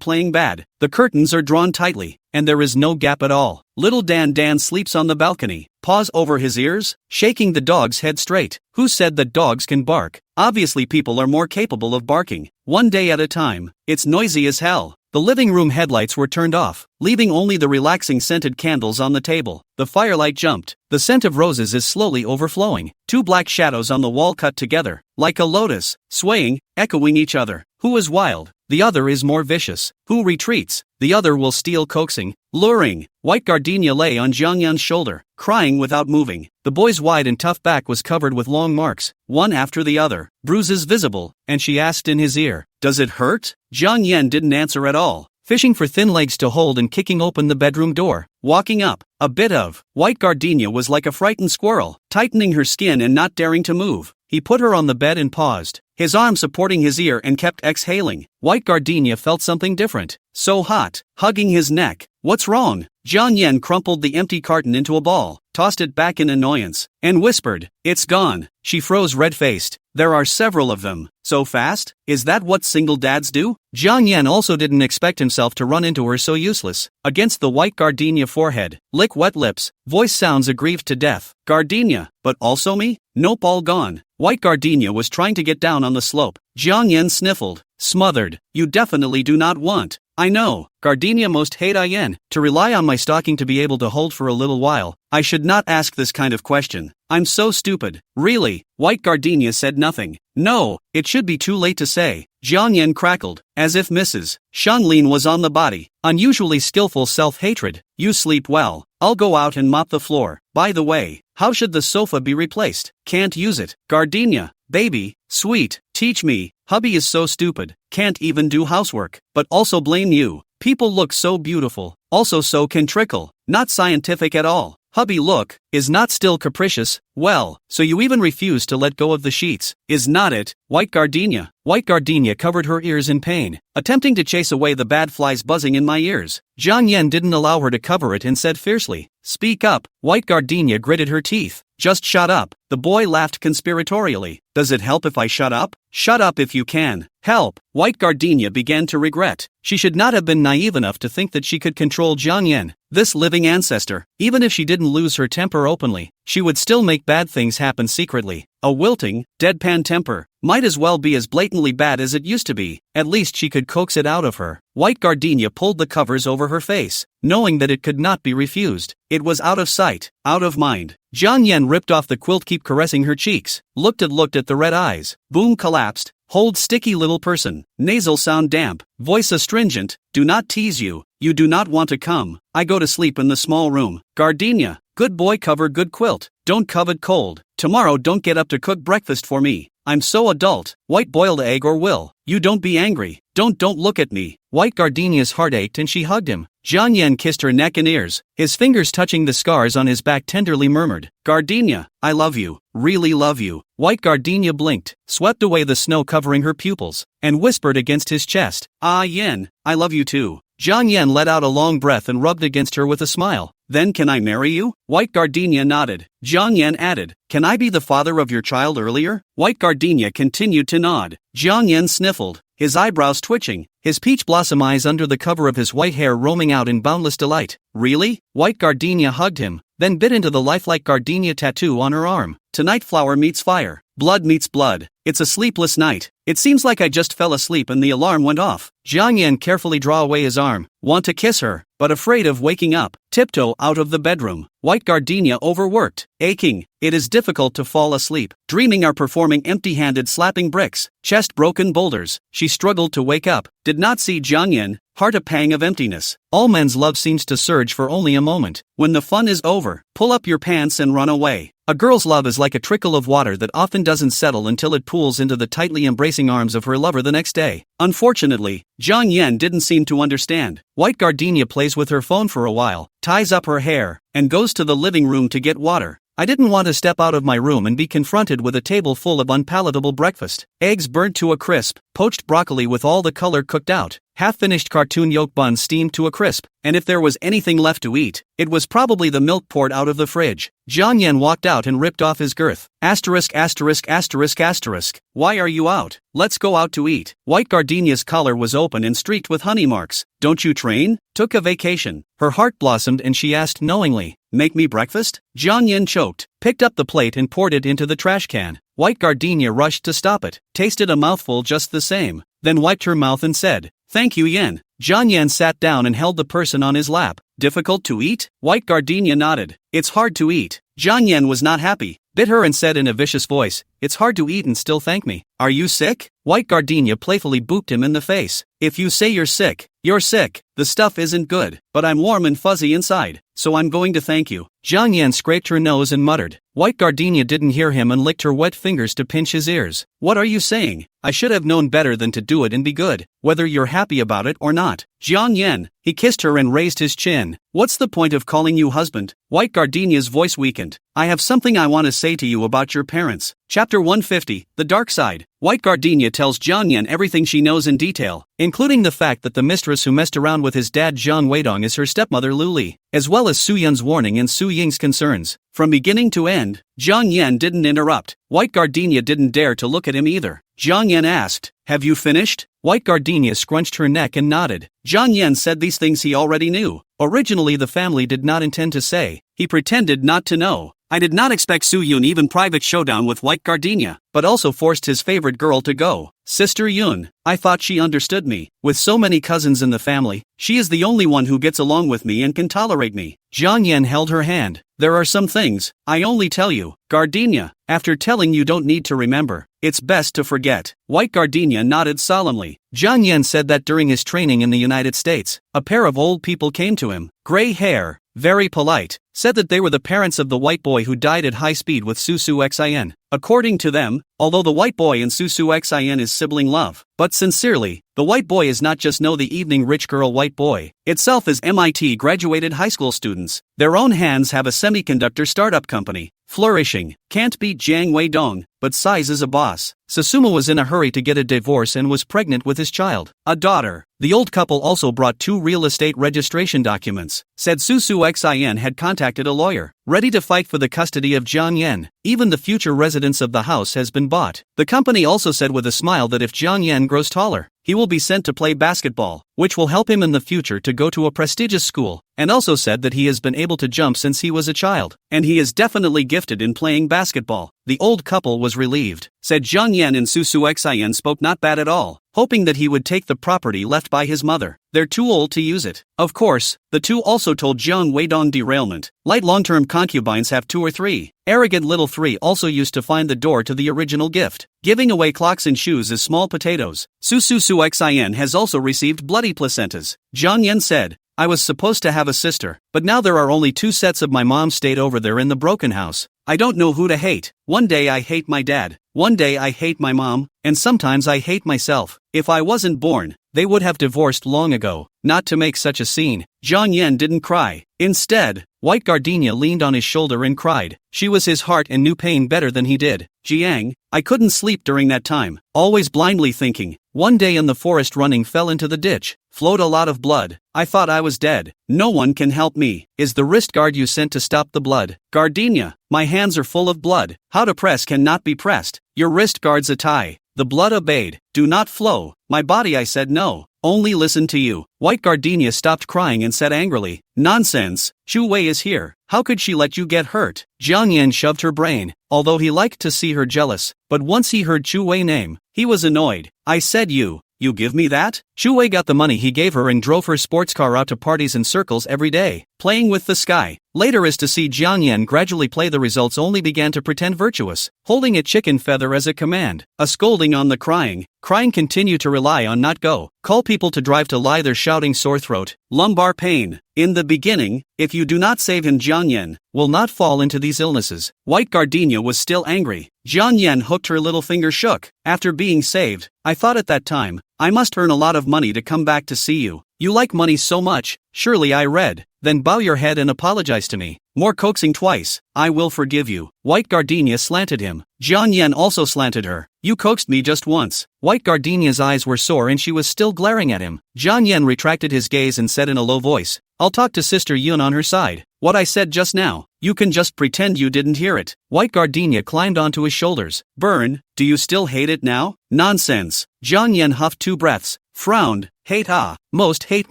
#playing bad. The curtains are drawn tightly, and there is no gap at all. Little Dan sleeps on the balcony. Paws over his ears, shaking the dog's head straight. Who said that dogs can bark? Obviously people are more capable of barking. One day at a time. It's noisy as hell. The living room headlights were turned off, leaving only the relaxing scented candles on the table. The firelight jumped. The scent of roses is slowly overflowing. Two black shadows on the wall cut together, like a lotus, swaying, echoing each other. Who is wild? The other is more vicious. Who retreats? The other will steal, coaxing, luring. White gardenia lay on Jiang Yan's shoulder, crying without moving. The boy's wide and tough back was covered with long marks, one after the other, bruises visible, and she asked in his ear, does it hurt? Jiang Yan didn't answer at all, fishing for thin legs to hold and kicking open the bedroom door. Walking up, a bit of. White gardenia was like a frightened squirrel, tightening her skin and not daring to move. He put her on the bed and paused, his arm supporting his ear, and kept exhaling. White Gardenia felt something different. So hot. Hugging his neck. What's wrong? Jiang Yan crumpled the empty carton into a ball, tossed it back in annoyance, and whispered, "It's gone." She froze red-faced. "There are several of them. So fast? Is that what single dads do?" Jiang Yan also didn't expect himself to run into her so useless. Against the white gardenia forehead, lick wet lips, voice sounds aggrieved to death. "Gardenia, but also me? Nope, all gone." White gardenia was trying to get down on the slope. Jiang Yan sniffled, smothered. "You definitely do not want." "I know, gardenia most hate Yen. To rely on my stocking to be able to hold for a little while. I should not ask this kind of question. I'm so stupid." "Really?" White gardenia said nothing. "No, it should be too late to say." Jiang Yan crackled, as if Mrs. Shanglin was on the body. Unusually skillful self-hatred. "You sleep well. I'll go out and mop the floor. By the way, how should the sofa be replaced? Can't use it." "Gardenia, baby, sweet, teach me. Hubby is so stupid, can't even do housework, but also blame you. People look so beautiful, also so can trickle, not scientific at all. Hubby look, is not still capricious. Well, so you even refuse to let go of the sheets, is not it?" White gardenia. White gardenia covered her ears in pain, attempting to chase away the bad flies buzzing in my ears. Jiang Yan didn't allow her to cover it and said fiercely, "Speak up." White gardenia gritted her teeth. "Just shut up." The boy laughed conspiratorially. "Does it help if I shut up?" "Shut up if you can. Help." White gardenia began to regret. She should not have been naive enough to think that she could control Jiang Yan, this living ancestor. Even if she didn't lose her temper openly, she would still make bad things happen secretly. A wilting, deadpan temper might as well be as blatantly bad as it used to be. At least she could coax it out of her. White gardenia pulled the covers over her face, knowing that it could not be refused. It was out of sight, out of mind. Jiang Yan ripped off the quilt, keep caressing her cheeks, looked at the red eyes. Boom, collapsed. Hold sticky little person. Nasal sound damp, voice astringent. "Do not tease you. You do not want to come. I go to sleep in the small room." Gardenia, good boy, cover good quilt. Don't covet cold. Tomorrow don't get up to cook breakfast for me. I'm so adult. White boiled egg or will. You don't be angry. Don't look at me. White gardenia's heart ached and she hugged him. Jiang Yan kissed her neck and ears, his fingers touching the scars on his back, tenderly murmured, "Gardenia, I love you, really love you." White gardenia blinked, swept away the snow covering her pupils, and whispered against his chest, "Ah Yen, I love you too." Jiang Yan let out a long breath and rubbed against her with a smile. "Then can I marry you?" White gardenia nodded. Jiang Yan added, "Can I be the father of your child earlier?" White gardenia continued to nod. Jiang Yan sniffled, his eyebrows twitching, his peach blossom eyes under the cover of his white hair roaming out in boundless delight. "Really?" White gardenia hugged him, then bit into the lifelike gardenia tattoo on her arm. "Tonight flower meets fire. Blood meets blood. It's a sleepless night. It seems like I just fell asleep and the alarm went off." Jiang Yan carefully drew away his arm, want to kiss her, but afraid of waking up, tiptoe out of the bedroom. White gardenia overworked, aching. It is difficult to fall asleep. Dreaming or performing empty-handed slapping bricks, chest broken boulders. She struggled to wake up, did not see Jiang Yan, heart a pang of emptiness. All men's love seems to surge for only a moment. When the fun is over, pull up your pants and run away. A girl's love is like a trickle of water that often doesn't settle until it pools into the tightly embracing arms of her lover the next day. Unfortunately, Jiang Yan didn't seem to understand. White gardenia plays with her phone for a while, ties up her hair, and goes to the living room to get water. I didn't want to step out of my room and be confronted with a table full of unpalatable breakfast. Eggs burnt to a crisp, poached broccoli with all the color cooked out, half-finished cartoon yolk buns steamed to a crisp, and if there was anything left to eat, it was probably the milk poured out of the fridge. Jiang Yan walked out and ripped off his girth. Asterisk asterisk asterisk asterisk. "Why are you out? Let's go out to eat." White gardenia's collar was open and streaked with honey marks. "Don't you train? Took a vacation." Her heart blossomed and she asked knowingly, "Make me breakfast?" Jiang Yan choked, picked up the plate and poured it into the trash can. White gardenia rushed to stop it, tasted a mouthful just the same, then wiped her mouth and said, "Thank you Yan." Jiang Yan sat down and held the person on his lap. "Difficult to eat?" White gardenia nodded. "It's hard to eat." Jiang Yan was not happy, bit her and said in a vicious voice, "It's hard to eat and still thank me. Are you sick?" White gardenia playfully booped him in the face. "If you say you're sick, you're sick. The stuff isn't good, but I'm warm and fuzzy inside, so I'm going to thank you." Jiang Yan scraped her nose and muttered. White gardenia didn't hear him and licked her wet fingers to pinch his ears. "What are you saying? I should have known better than to do it and be good, whether you're happy about it or not." Jiang Yan, he kissed her and raised his chin. "What's the point of calling you husband?" White gardenia's voice weakened. "I have something I want to say to you about your parents." Chapter 150, The Dark Side. White Gardenia tells Jiang Yan everything she knows in detail, including the fact that the mistress who messed around with his dad Zhang Weidong is her stepmother Lu Li, as well as Su Yun's warning and Su Ying's concerns. From beginning to end, Jiang Yan didn't interrupt. White Gardenia didn't dare to look at him either. Jiang Yan asked, "Have you finished?" White Gardenia scrunched her neck and nodded. Jiang Yan said these things he already knew. Originally the family did not intend to say. He pretended not to know. I did not expect Su Yun even private showdown with White Gardenia, but also forced his favorite girl to go. Sister Yun, I thought she understood me. With so many cousins in the family, she is the only one who gets along with me and can tolerate me. Jiang Yan held her hand. There are some things, I only tell you. Gardenia, after telling you don't need to remember. It's best to forget. White Gardenia nodded solemnly. Jiang Yan said that during his training in the United States, a pair of old people came to him. Gray hair, very polite, said that they were the parents of the white boy who died at high speed with Susu Xin. According to them, although the white boy and Susu Xin is sibling love, but sincerely, the white boy is not just the evening rich girl white boy, itself is MIT graduated high school students. Their own hands have a semiconductor startup company. Flourishing, can't beat Zhang Weidong, but size is a boss. Susuma was in a hurry to get a divorce and was pregnant with his child, a daughter. The old couple also brought 2 real estate registration documents, said Susu Xin had contacted a lawyer, ready to fight for the custody of Jiang Yan. Even the future residence of the house has been bought. The company also said with a smile that if Jiang Yan grows taller, he will be sent to play basketball, which will help him in the future to go to a prestigious school, and also said that he has been able to jump since he was a child, and he is definitely gifted in playing basketball. The old couple was relieved, said Jiang Yan, and Susu Xin spoke not bad at all, hoping that he would take the property left by his mother. They're too old to use it. Of course, the two also told Zhang Weidong derailment. Light long-term concubines have 2 or 3. Arrogant little 3 also used to find the door to the original gift. Giving away clocks and shoes as small potatoes. Susu Xin has also received bloody placentas. Jiang Yan said, I was supposed to have a sister, but now there are only 2 sets of my mom stayed over there in the broken house. I don't know who to hate. One day I hate my dad, one day I hate my mom, and sometimes I hate myself. If I wasn't born, they would have divorced long ago. Not to make such a scene, Jiang Yan didn't cry. Instead, White Gardenia leaned on his shoulder and cried. She was his heart and knew pain better than he did. Jiang, I couldn't sleep during that time, always blindly thinking. One day in the forest running fell into the ditch, flowed a lot of blood. I thought I was dead. No one can help me. Is the wrist guard you sent to stop the blood? Gardenia, my hands are full of blood. How to press cannot be pressed. Your wrist guard's a tie. The blood obeyed. Do not flow. My body, I said no. Only listen to you. White Gardenia stopped crying and said angrily, Nonsense, Chu Wei is here. How could she let you get hurt? Jiang Yan shoved her brain, although he liked to see her jealous, but once he heard Chu Wei's name, he was annoyed. I said you give me that? Chu Wei got the money he gave her and drove her sports car out to parties and circles every day, playing with the sky. Later is to see Jiang Yan gradually play the results only began to pretend virtuous, holding a chicken feather as a command, a scolding on the crying continue to rely on not go, call people to drive to lie their shouting sore throat, lumbar pain. In the beginning, if you do not save him Jiang Yan will not fall into these illnesses. White Gardenia was still angry. Jiang Yan hooked her little finger shook. After being saved, I thought at that time, I must earn a lot of money to come back to see you. You like money so much, surely I read. Then bow your head and apologize to me. More coaxing twice. I will forgive you. White Gardenia slanted him. Jiang Yan also slanted her. You coaxed me just once. White Gardenia's eyes were sore and she was still glaring at him. Jiang Yan retracted his gaze and said in a low voice, I'll talk to Sister Yun on her side. What I said just now, you can just pretend you didn't hear it. White Gardenia climbed onto his shoulders. Burn, do you still hate it now? Nonsense. Jiang Yan huffed 2 breaths, frowned. Hate most hate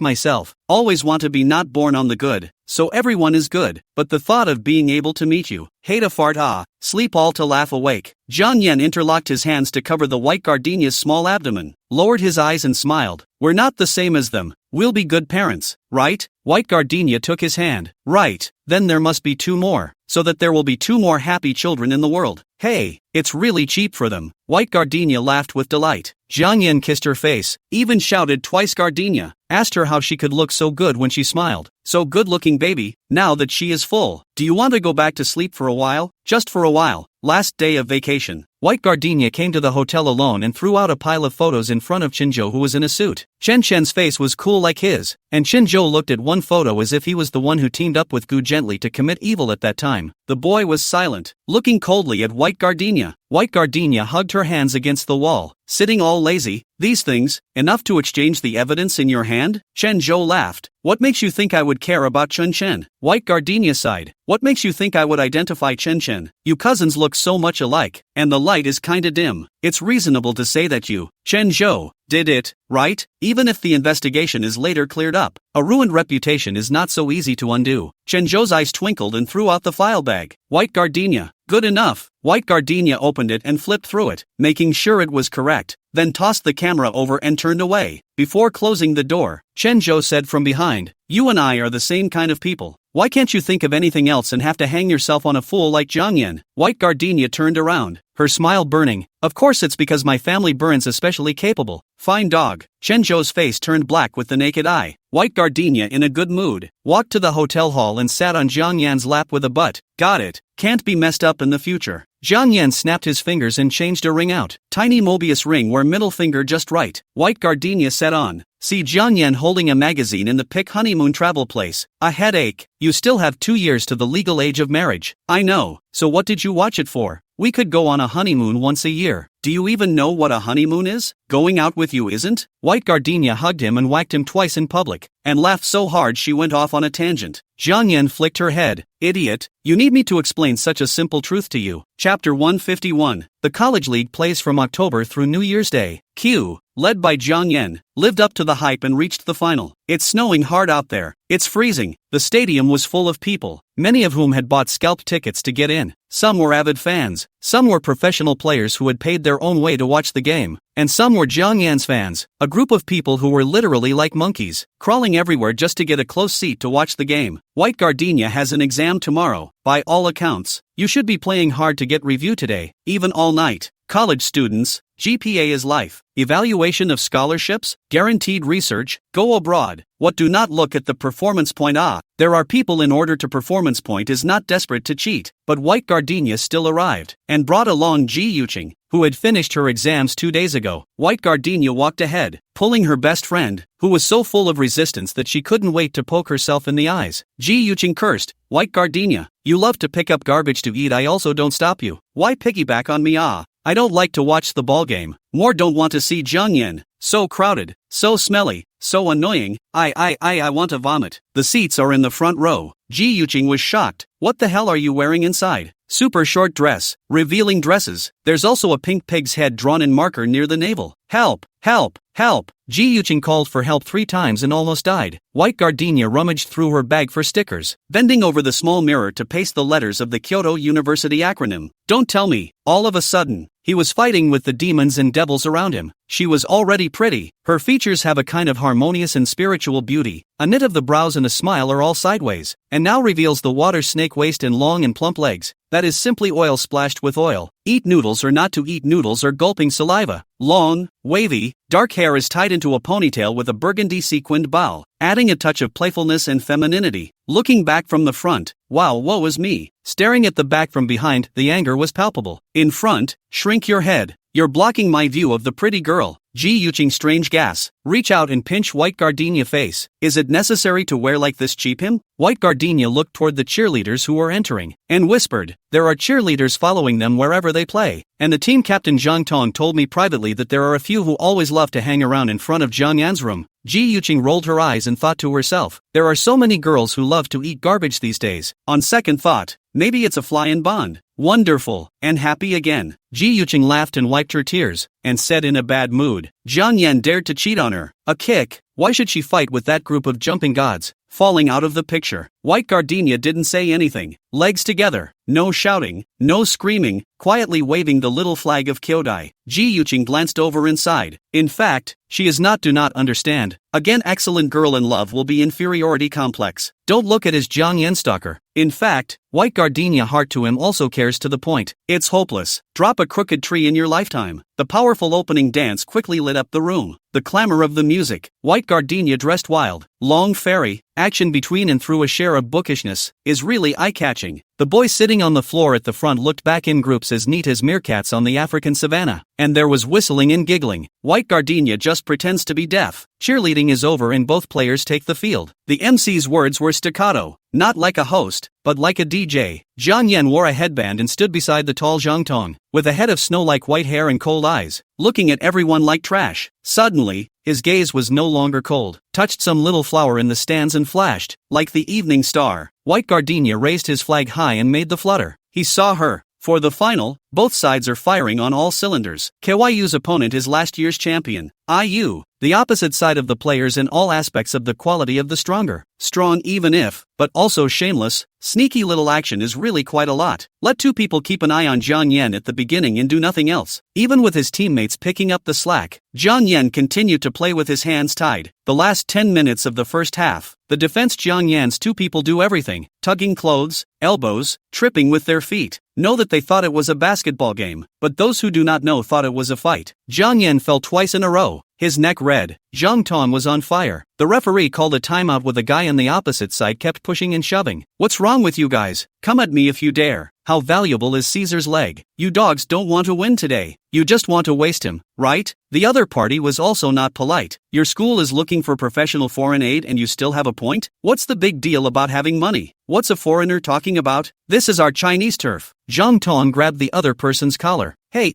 myself. Always want to be not born on the good, so everyone is good, but the thought of being able to meet you. Hate a fart sleep all to laugh awake. Jiang Yan interlocked his hands to cover the White Gardenia's small abdomen, lowered his eyes and smiled. We're not the same as them. We'll be good parents, right? White Gardenia took his hand. Right, then there must be 2 more, so that there will be 2 more happy children in the world. Hey, it's really cheap for them. White Gardenia laughed with delight. Jiang Yan kissed her face, even shouted twice. Gardenia asked her how she could look so good when she smiled. So good-looking baby, now that she is full. Do you want to go back to sleep for a while? Just for a while. Last day of vacation. White Gardenia came to the hotel alone and threw out a pile of photos in front of Chinzhou, who was in a suit. Chen Chen's face was cool like his, and Chinzhou looked at one photo as if he was the one who teamed up with Gu Gently to commit evil at that time. The boy was silent, looking coldly at White Gardenia. White Gardenia hugged her hands against the wall, sitting all lazy. These things, enough to exchange the evidence in your hand? Chen Zhou laughed. What makes you think I would care about Chen Chen? White Gardenia sighed. What makes you think I would identify Chen Chen? You cousins look so much alike, and the light is kinda dim. It's reasonable to say that you, Chen Zhou, did it, right? Even if the investigation is later cleared up, a ruined reputation is not so easy to undo. Chen Zhou's eyes twinkled and threw out the file bag. White Gardenia. Good enough. White Gardenia opened it and flipped through it, making sure it was correct, then tossed the camera over and turned away. Before closing the door, Chen Zhou said from behind, "You and I are the same kind of people. Why can't you think of anything else and have to hang yourself on a fool like Zhang Yan?" White Gardenia turned around, her smile burning. "Of course it's because my family burns especially capable. Fine dog." Chen Zhou's face turned black with the naked eye. White Gardenia, in a good mood, walked to the hotel hall and sat on Zhang Yan's lap with a butt. "Got it. Can't be messed up in the future." Zhang Yan snapped his fingers and changed a ring out. Tiny Mobius ring where middle finger just right. White Gardenia set on. See Zhang Yan holding a magazine in the Pick honeymoon travel place. A headache. You still have 2 years to the legal age of marriage. I know. So what did you watch it for? We could go on a honeymoon once a year. Do you even know what a honeymoon is? Going out with you isn't? White Gardenia hugged him and whacked him twice in public, and laughed so hard she went off on a tangent. Zhang Yan flicked her head. Idiot, you need me to explain such a simple truth to you. Chapter 151. The College League plays from October through New Year's Day. Q, led by Zhang Yan, lived up to the hype and reached the final. It's snowing hard out there. It's freezing. The stadium was full of people, many of whom had bought scalped tickets to get in. Some were avid fans, some were professional players who had paid their own way to watch the game, and some were Zhang Yan's fans, a group of people who were literally like monkeys, crawling everywhere just to get a close seat to watch the game. White Gardenia has an exam tomorrow. By all accounts, you should be playing hard to get review today, even all night. College students, GPA is life. Evaluation of scholarships, guaranteed research, go abroad. What, do not look at the performance point? There are people in order to performance point is not desperate to cheat, but White Gardenia still arrived, and brought along Ji Yuqing, who had finished her exams 2 days ago. White Gardenia walked ahead, pulling her best friend, who was so full of resistance that she couldn't wait to poke herself in the eyes. Ji Yuqing cursed, "White Gardenia, you love to pick up garbage to eat. I also don't stop you. Why piggyback on me? I don't like to watch the ball game. More don't want to see Zhang Yan. So crowded, so smelly, so annoying. I want to vomit." The seats are in the front row. Ji Yuqing was shocked. What the hell are you wearing inside? Super short dress, revealing dresses. There's also a pink pig's head drawn in marker near the navel. Help, help, help. Ji Yuqing called for help 3 times and almost died. White Gardenia rummaged through her bag for stickers, bending over the small mirror to paste the letters of the Kyoto University acronym. Don't tell me. All of a sudden, he was fighting with the demons and devils around him. She was already pretty. Her features have a kind of harmonious and spiritual beauty. A knit of the brows and a smile are all sideways, and now reveals the water snake waist and long and plump legs. That is simply oil splashed with oil. Eat noodles or not to eat noodles or gulping saliva. Long, wavy, dark hair is tied into a ponytail with a burgundy sequined bow, adding a touch of playfulness and femininity. Looking back from the front, wow, woe is me. Staring at the back from behind, the anger was palpable. In front, shrink your head. You're blocking my view of the pretty girl. Ji Yuqing strange gas. Reach out and pinch White Gardenia face. Is it necessary to wear like this? Cheap him? White Gardenia looked toward the cheerleaders who were entering, and whispered, there are cheerleaders following them wherever they play. And the team captain Zhang Tong told me privately that there are a few who always love to hang around in front of Zhang Yan's room. Ji Yuqing rolled her eyes and thought to herself, there are so many girls who love to eat garbage these days. On second thought, maybe it's a fly-in bond. Wonderful, and happy again. Ji Yuqing laughed and wiped her tears, and said in a bad mood, Zhang Yan dared to cheat on her. A kick. Why should she fight with that group of jumping gods? Falling out of the picture. White Gardenia didn't say anything. Legs together. No shouting, no screaming, quietly waving the little flag of Kyodai. Ji Yuqing glanced over inside. In fact, she is not, do not understand. Again, excellent girl in love will be inferiority complex. Don't look at his Zhang Yan stalker. In fact, White Gardenia heart to him also cares to the point. It's hopeless. Drop a crooked tree in your lifetime. The powerful opening dance quickly lit up the room. The clamor of the music. White Gardenia dressed wild. Long fairy, action between and through a share of bookishness, is really eye-catching. The boys sitting on the floor at the front looked back in groups as neat as meerkats on the African savannah. And there was whistling and giggling. White gardenia just pretends to be deaf. Cheerleading is over and both players take the field. The MC's words were staccato, not like a host, but like a DJ. Jiang Yan wore a headband and stood beside the tall Zhang Tong, with a head of snow like white hair and cold eyes, looking at everyone like trash. Suddenly, his gaze was no longer cold, touched some little flower in the stands and flashed, like the evening star. White gardenia raised his flag high and made the flutter. He saw her. For the final, both sides are firing on all cylinders. KYU's opponent is last year's champion, IU, the opposite side of the players in all aspects of the quality of the stronger. Strong even if, but also shameless, sneaky little action is really quite a lot. Let two people keep an eye on Jiang Yan at the beginning and do nothing else. Even with his teammates picking up the slack, Jiang Yan continued to play with his hands tied. The last 10 minutes of the first half, the defense Jiang Yan's two people do everything, tugging clothes, elbows, tripping with their feet. Know that they thought it was a basketball game, but those who do not know thought it was a fight. Jiang Yan fell twice in a row, his neck red. Zhang Tong was on fire. The referee called a timeout with the guy on the opposite side kept pushing and shoving. What's wrong with you guys? Come at me if you dare. How valuable is Caesar's leg? You dogs don't want to win today. You just want to waste him, right? The other party was also not polite. Your school is looking for professional foreign aid and you still have a point? What's the big deal about having money? What's a foreigner talking about? This is our Chinese turf. Zhang Tong grabbed the other person's collar. Hey,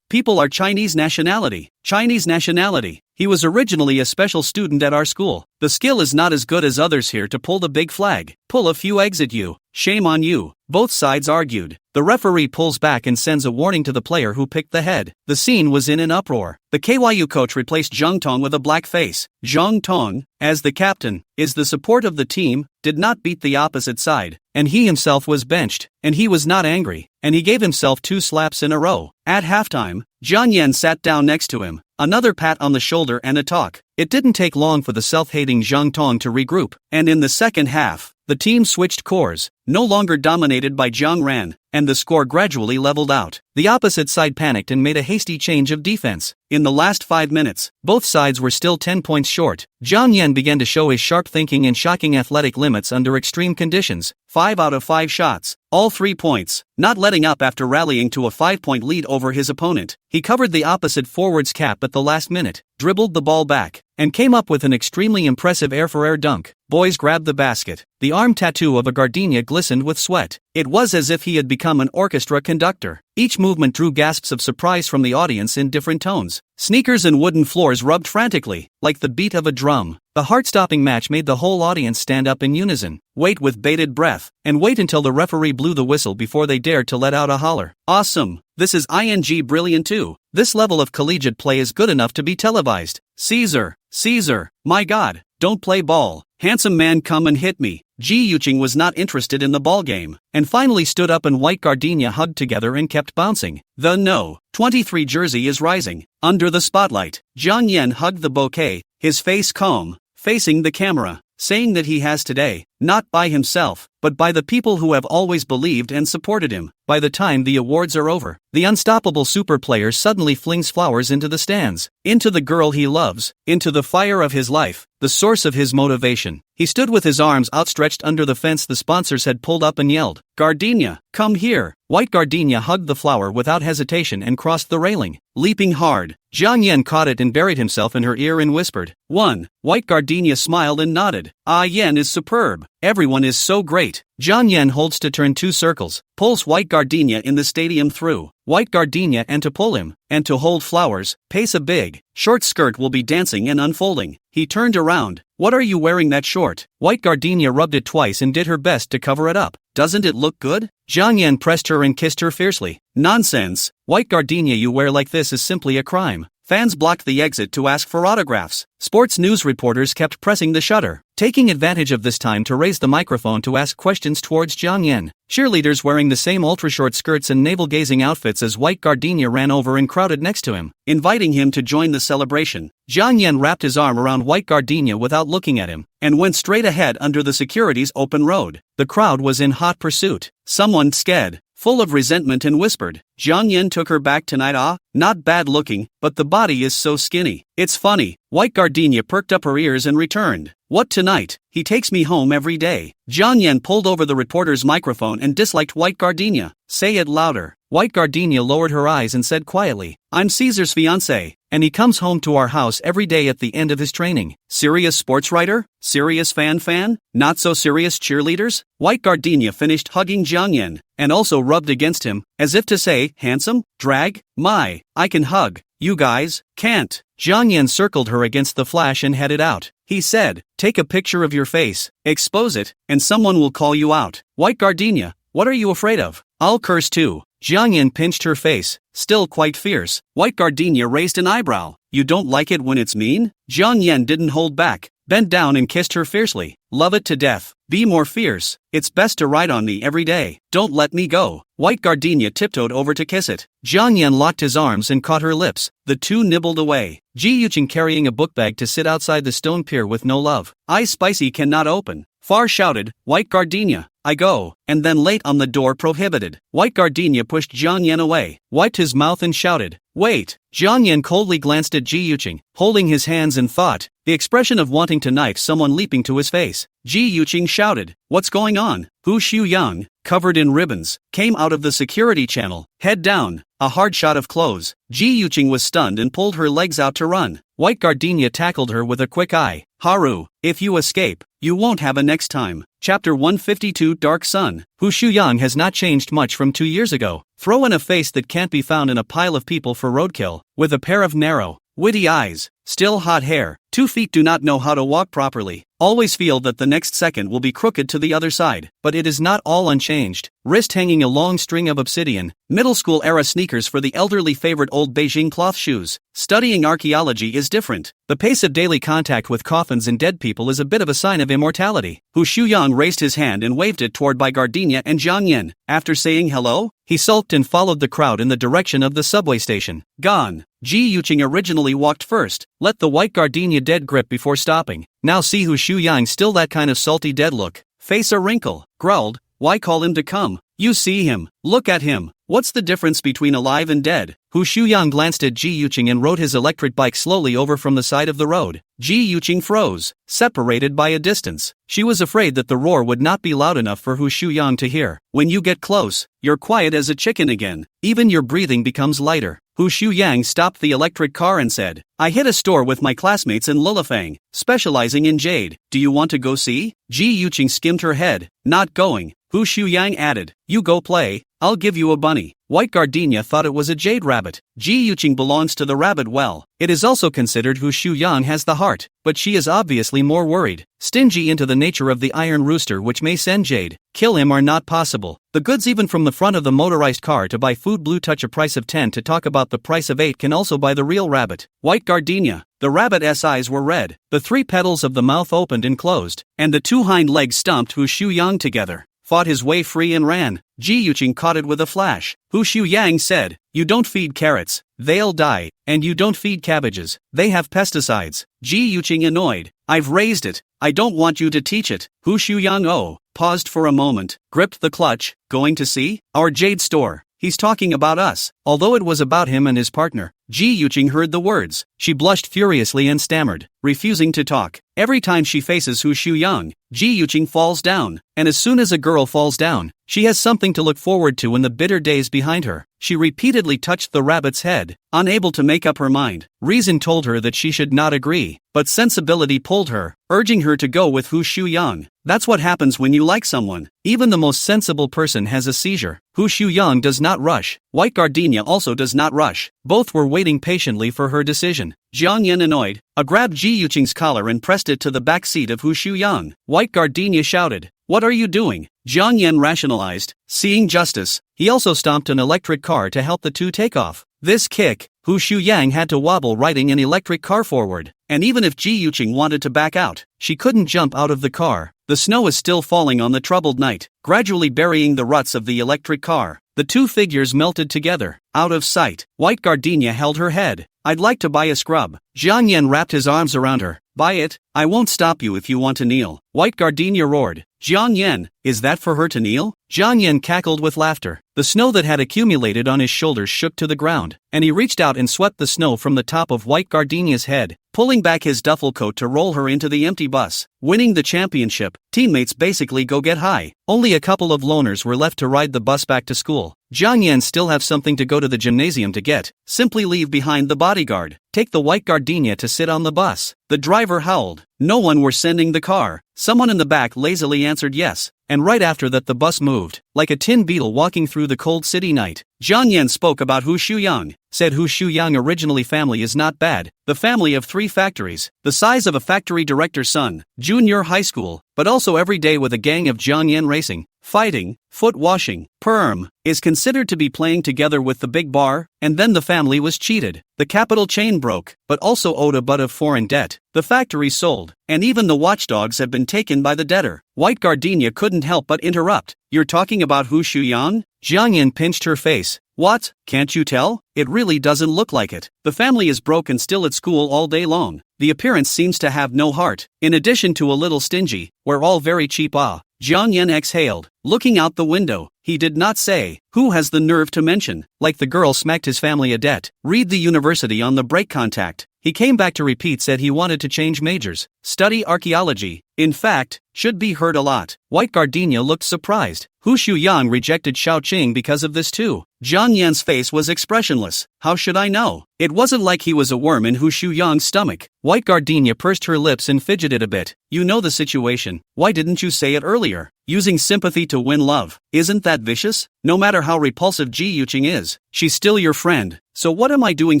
people are Chinese nationality. Chinese nationality. He was originally a special student at our school. The skill is not as good as others here to pull the big flag. Pull a few eggs at you. Shame on you. Both sides argued. The referee pulls back and sends a warning to the player who picked the head. The scene was in an uproar. The KYU coach replaced Zhang Tong with a black face. Zhang Tong, as the captain, is the support of the team, did not beat the opposite side, and he himself was benched, and he was not angry, and he gave himself 2 slaps in a row. At halftime, Jiang Yan sat down next to him. Another pat on the shoulder and a talk. It didn't take long for the self-hating Zhang Tong to regroup, and in the second half, the team switched course, no longer dominated by Jiang Ran, and the score gradually leveled out. The opposite side panicked and made a hasty change of defense. In the last 5 minutes, both sides were still 10 points short. Jiang Yan began to show his sharp thinking and shocking athletic limits under extreme conditions. 5 out of 5 shots, all 3 points, not letting up after rallying to a 5-point lead over his opponent. He covered the opposite forward's cap at the last minute, dribbled the ball back, and came up with an extremely impressive air-for-air dunk. Boys grabbed the basket. The arm tattoo of a gardenia glistened with sweat. It was as if he had become an orchestra conductor. Each movement drew gasps of surprise from the audience in different tones. Sneakers and wooden floors rubbed frantically, like the beat of a drum. The heart-stopping match made the whole audience stand up in unison, wait with bated breath, and wait until the referee blew the whistle before they dared to let out a holler. Awesome! This is brilliant too. This level of collegiate play is good enough to be televised. Caesar, my God, don't play ball. Handsome man, come and hit me. Ji Yuqing was not interested in the ball game, and finally stood up and white gardenia hugged together and kept bouncing. The No. 23 jersey is rising. Under the spotlight, Jiang Yan hugged the bouquet, his face calm, facing the camera, saying that he has today, not by himself, but by the people who have always believed and supported him. By the time the awards are over, the unstoppable super player suddenly flings flowers into the stands, into the girl he loves, into the fire of his life, the source of his motivation. He stood with his arms outstretched under the fence the sponsors had pulled up and yelled, "Gardenia, come here!" White gardenia hugged the flower without hesitation and crossed the railing, leaping hard. Jiang Yan caught it and buried himself in her ear and whispered, "1." White gardenia smiled and nodded. "Ah, Yan is superb. Everyone is so great." Jiang Yan holds to turn 2 circles, pulls white gardenia in the stadium through white gardenia and to pull him, and to hold flowers, pace a big, short skirt will be dancing and unfolding. He turned around. "What are you wearing that short?" White gardenia rubbed it twice and did her best to cover it up. "Doesn't it look good?" Jiang Yan pressed her and kissed her fiercely. "Nonsense. White gardenia you wear like this is simply a crime." Fans blocked the exit to ask for autographs. Sports news reporters kept pressing the shutter, taking advantage of this time to raise the microphone to ask questions towards Jiang Yan. Cheerleaders wearing the same ultra-short skirts and navel-gazing outfits as white gardenia ran over and crowded next to him, inviting him to join the celebration. Jiang Yan wrapped his arm around white gardenia without looking at him, and went straight ahead under the security's open road. The crowd was in hot pursuit. Someone scared, full of resentment, and whispered, "Jiang Yan took her back tonight. Ah, not bad looking, but the body is so skinny. It's funny." White gardenia perked up her ears and returned, What tonight? He takes me home every day. Jiang Yan pulled over the reporter's microphone and disliked White Gardenia. Say it louder. White Gardenia lowered her eyes and said quietly, I'm Caesar's fiancé, and he comes home to our house every day at the end of his training. Serious sports writer? Serious fan? Not so serious cheerleaders? White Gardenia finished hugging Jiang Yan, and also rubbed against him, as if to say, handsome? Drag? My, I can hug. You guys can't. Jiang Yan circled her against the flash and headed out. He said, take a picture of your face, expose it, and someone will call you out. White Gardenia, what are you afraid of? I'll curse too. Jiang Yan pinched her face, still quite fierce. White Gardenia raised an eyebrow. You don't like it when it's mean? Jiang Yan didn't hold back, bent down and kissed her fiercely. Love it to death. Be more fierce. It's best to ride on me every day. Don't let me go. White Gardenia tiptoed over to kiss it. Jiang Yan locked his arms and caught her lips. The two nibbled away. Ji Yuqing carrying a book bag to sit outside the stone pier with no love. Eyes spicy cannot open. Far shouted, White Gardenia, I go, and then late on the door prohibited. White Gardenia pushed Jiang Yan away, wiped his mouth and shouted, wait. Jiang Yan coldly glanced at Ji Yuqing, holding his hands in thought, the expression of wanting to knife someone leaping to his face. Ji Yuqing shouted, what's going on? Hu Xiuyang, covered in ribbons, came out of the security channel, head down, a hard shot of clothes. Ji Yuqing was stunned and pulled her legs out to run. White Gardenia tackled her with a quick eye. Haru, if you escape, you won't have a next time. Chapter 152 Dark Sun. Hu Xiuyang has not changed much from 2 years ago. Throw in a face that can't be found in a pile of people for roadkill, with a pair of narrow, witty eyes, still hot hair, 2 feet, do not know how to walk properly, always feel that the next second will be crooked to the other side, but it is not all unchanged. Wrist hanging a long string of obsidian, middle school era sneakers for the elderly favorite old Beijing cloth shoes. Studying archaeology is different. The pace of daily contact with coffins and dead people is a bit of a sign of immortality. Hu Xiuyang raised his hand and waved it toward Bai Gardenia and Jiang Yan. After saying hello, he sulked and followed the crowd in the direction of the subway station. Gone. Ji Yuqing originally walked first, let the White Gardenia dead grip before stopping. Now see Hu Xiuyang still that kind of salty dead look. Face a wrinkle. Growled, why call him to come? You see him. Look at him. What's the difference between alive and dead? Hu Xiuyang glanced at Ji Yuqing and rode his electric bike slowly over from the side of the road. Ji Yuqing froze, separated by a distance. She was afraid that the roar would not be loud enough for Hu Xiuyang to hear. When you get close, you're quiet as a chicken again. Even your breathing becomes lighter. Hu Xiuyang stopped the electric car and said, I hit a store with my classmates in Lilifang, specializing in jade. Do you want to go see? Ji Yuqing skimmed her head, not going. Hu Xiuyang added, you go play, I'll give you a bunny. White Gardenia thought it was a jade rabbit. Ji Yuqing belongs to the rabbit well. It is also considered Hu Xiuyang has the heart, but she is obviously more worried. Stingy into the nature of the iron rooster which may send jade. Kill him are not possible. The goods even from the front of the motorized car to buy food blue touch a price of 10 to talk about the price of 8 can also buy the real rabbit. White Gardenia. The rabbit's eyes were red. The 3 petals of the mouth opened and closed, and the 2 hind legs stomped Hu Xiuyang together. Fought his way free and ran. Ji Yuqing caught it with a flash. Hu Xiuyang said, you don't feed carrots, they'll die, and you don't feed cabbages, they have pesticides. Ji Yuqing annoyed, I've raised it, I don't want you to teach it. Hu Xiuyang paused for a moment, gripped the clutch, going to see? Our jade store. He's talking about us. Although it was about him and his partner, Ji Yuqing heard the words. She blushed furiously and stammered, refusing to talk. Every time she faces Hu Xiuyang, Ji Yuqing falls down, and as soon as a girl falls down, she has something to look forward to in the bitter days behind her. She repeatedly touched the rabbit's head, unable to make up her mind. Reason told her that she should not agree, but sensibility pulled her, urging her to go with Hu Xiuyang. That's what happens when you like someone. Even the most sensible person has a seizure. Hu Xiuyang does not rush. White Gardenia also does not rush. Both were waiting patiently for her decision. Jiang Yan, annoyed, grabbed Ji Yuqing's collar and pressed it to the back seat of Hu Xiuyang. White Gardenia shouted, what are you doing? Jiang Yan rationalized, seeing justice. He also stomped an electric car to help the two take off. This kick, Hu Xiuyang had to wobble riding an electric car forward, and even if Ji Yuqing wanted to back out, she couldn't jump out of the car. The snow is still falling on the troubled night, gradually burying the ruts of the electric car. The two figures melted together, out of sight. White Gardenia held her head. I'd like to buy a scrub. Jiang Yan wrapped his arms around her. Buy it, I won't stop you if you want to kneel. White Gardenia roared. Jiang Yan, Is that for her to kneel? Jiang Yan cackled with laughter. The snow that had accumulated on his shoulders shook to the ground, and he reached out and swept the snow from the top of White Gardenia's head, pulling back his duffel coat to roll her into the empty bus. Winning the championship, teammates basically go get high. Only a couple of loners were left to ride the bus back to school. Jiang Yan still have something to go to the gymnasium to get. Simply leave behind the bodyguard. Take the White Gardenia to sit on the bus. The driver howled. No one were sending the car. Someone in the back lazily answered yes. And right after that the bus moved, like a tin beetle walking through the cold city night. Jiang Yan spoke about Hu Shuyang, said Hu Shuyang originally family is not bad, the family of 3 factories, the size of a factory director's son, junior high school, but also every day with a gang of Jiang Yan racing, fighting, foot washing, perm, is considered to be playing together with the big bar, and then the family was cheated. The capital chain broke, but also owed a butt of foreign debt. The factory sold, and even the watchdogs have been taken by the debtor. White Gardenia couldn't help but interrupt. You're talking about Hu Shuyang? Jiang Yan pinched her face. What? Can't you tell? It really doesn't look like it. The family is broke and still at school all day long. The appearance seems to have no heart. In addition to a little stingy, we're all very cheap. Jiang Yan exhaled, looking out the window. He did not say, who has the nerve to mention, like the girl smacked his family a debt. Read the university on the break contact. He came back to repeat, said he wanted to change majors, study archaeology. In fact, should be heard a lot. White Gardenia looked surprised. Hu Shuyang rejected Shaoqing because of this too. Jiang Yan's face was expressionless. How should I know? It wasn't like he was a worm in Hu Shuyang's stomach. White Gardenia pursed her lips and fidgeted a bit. You know the situation. Why didn't you say it earlier? Using sympathy to win love. Isn't that vicious? No matter how repulsive Ji Yuqing is, she's still your friend. So what am I doing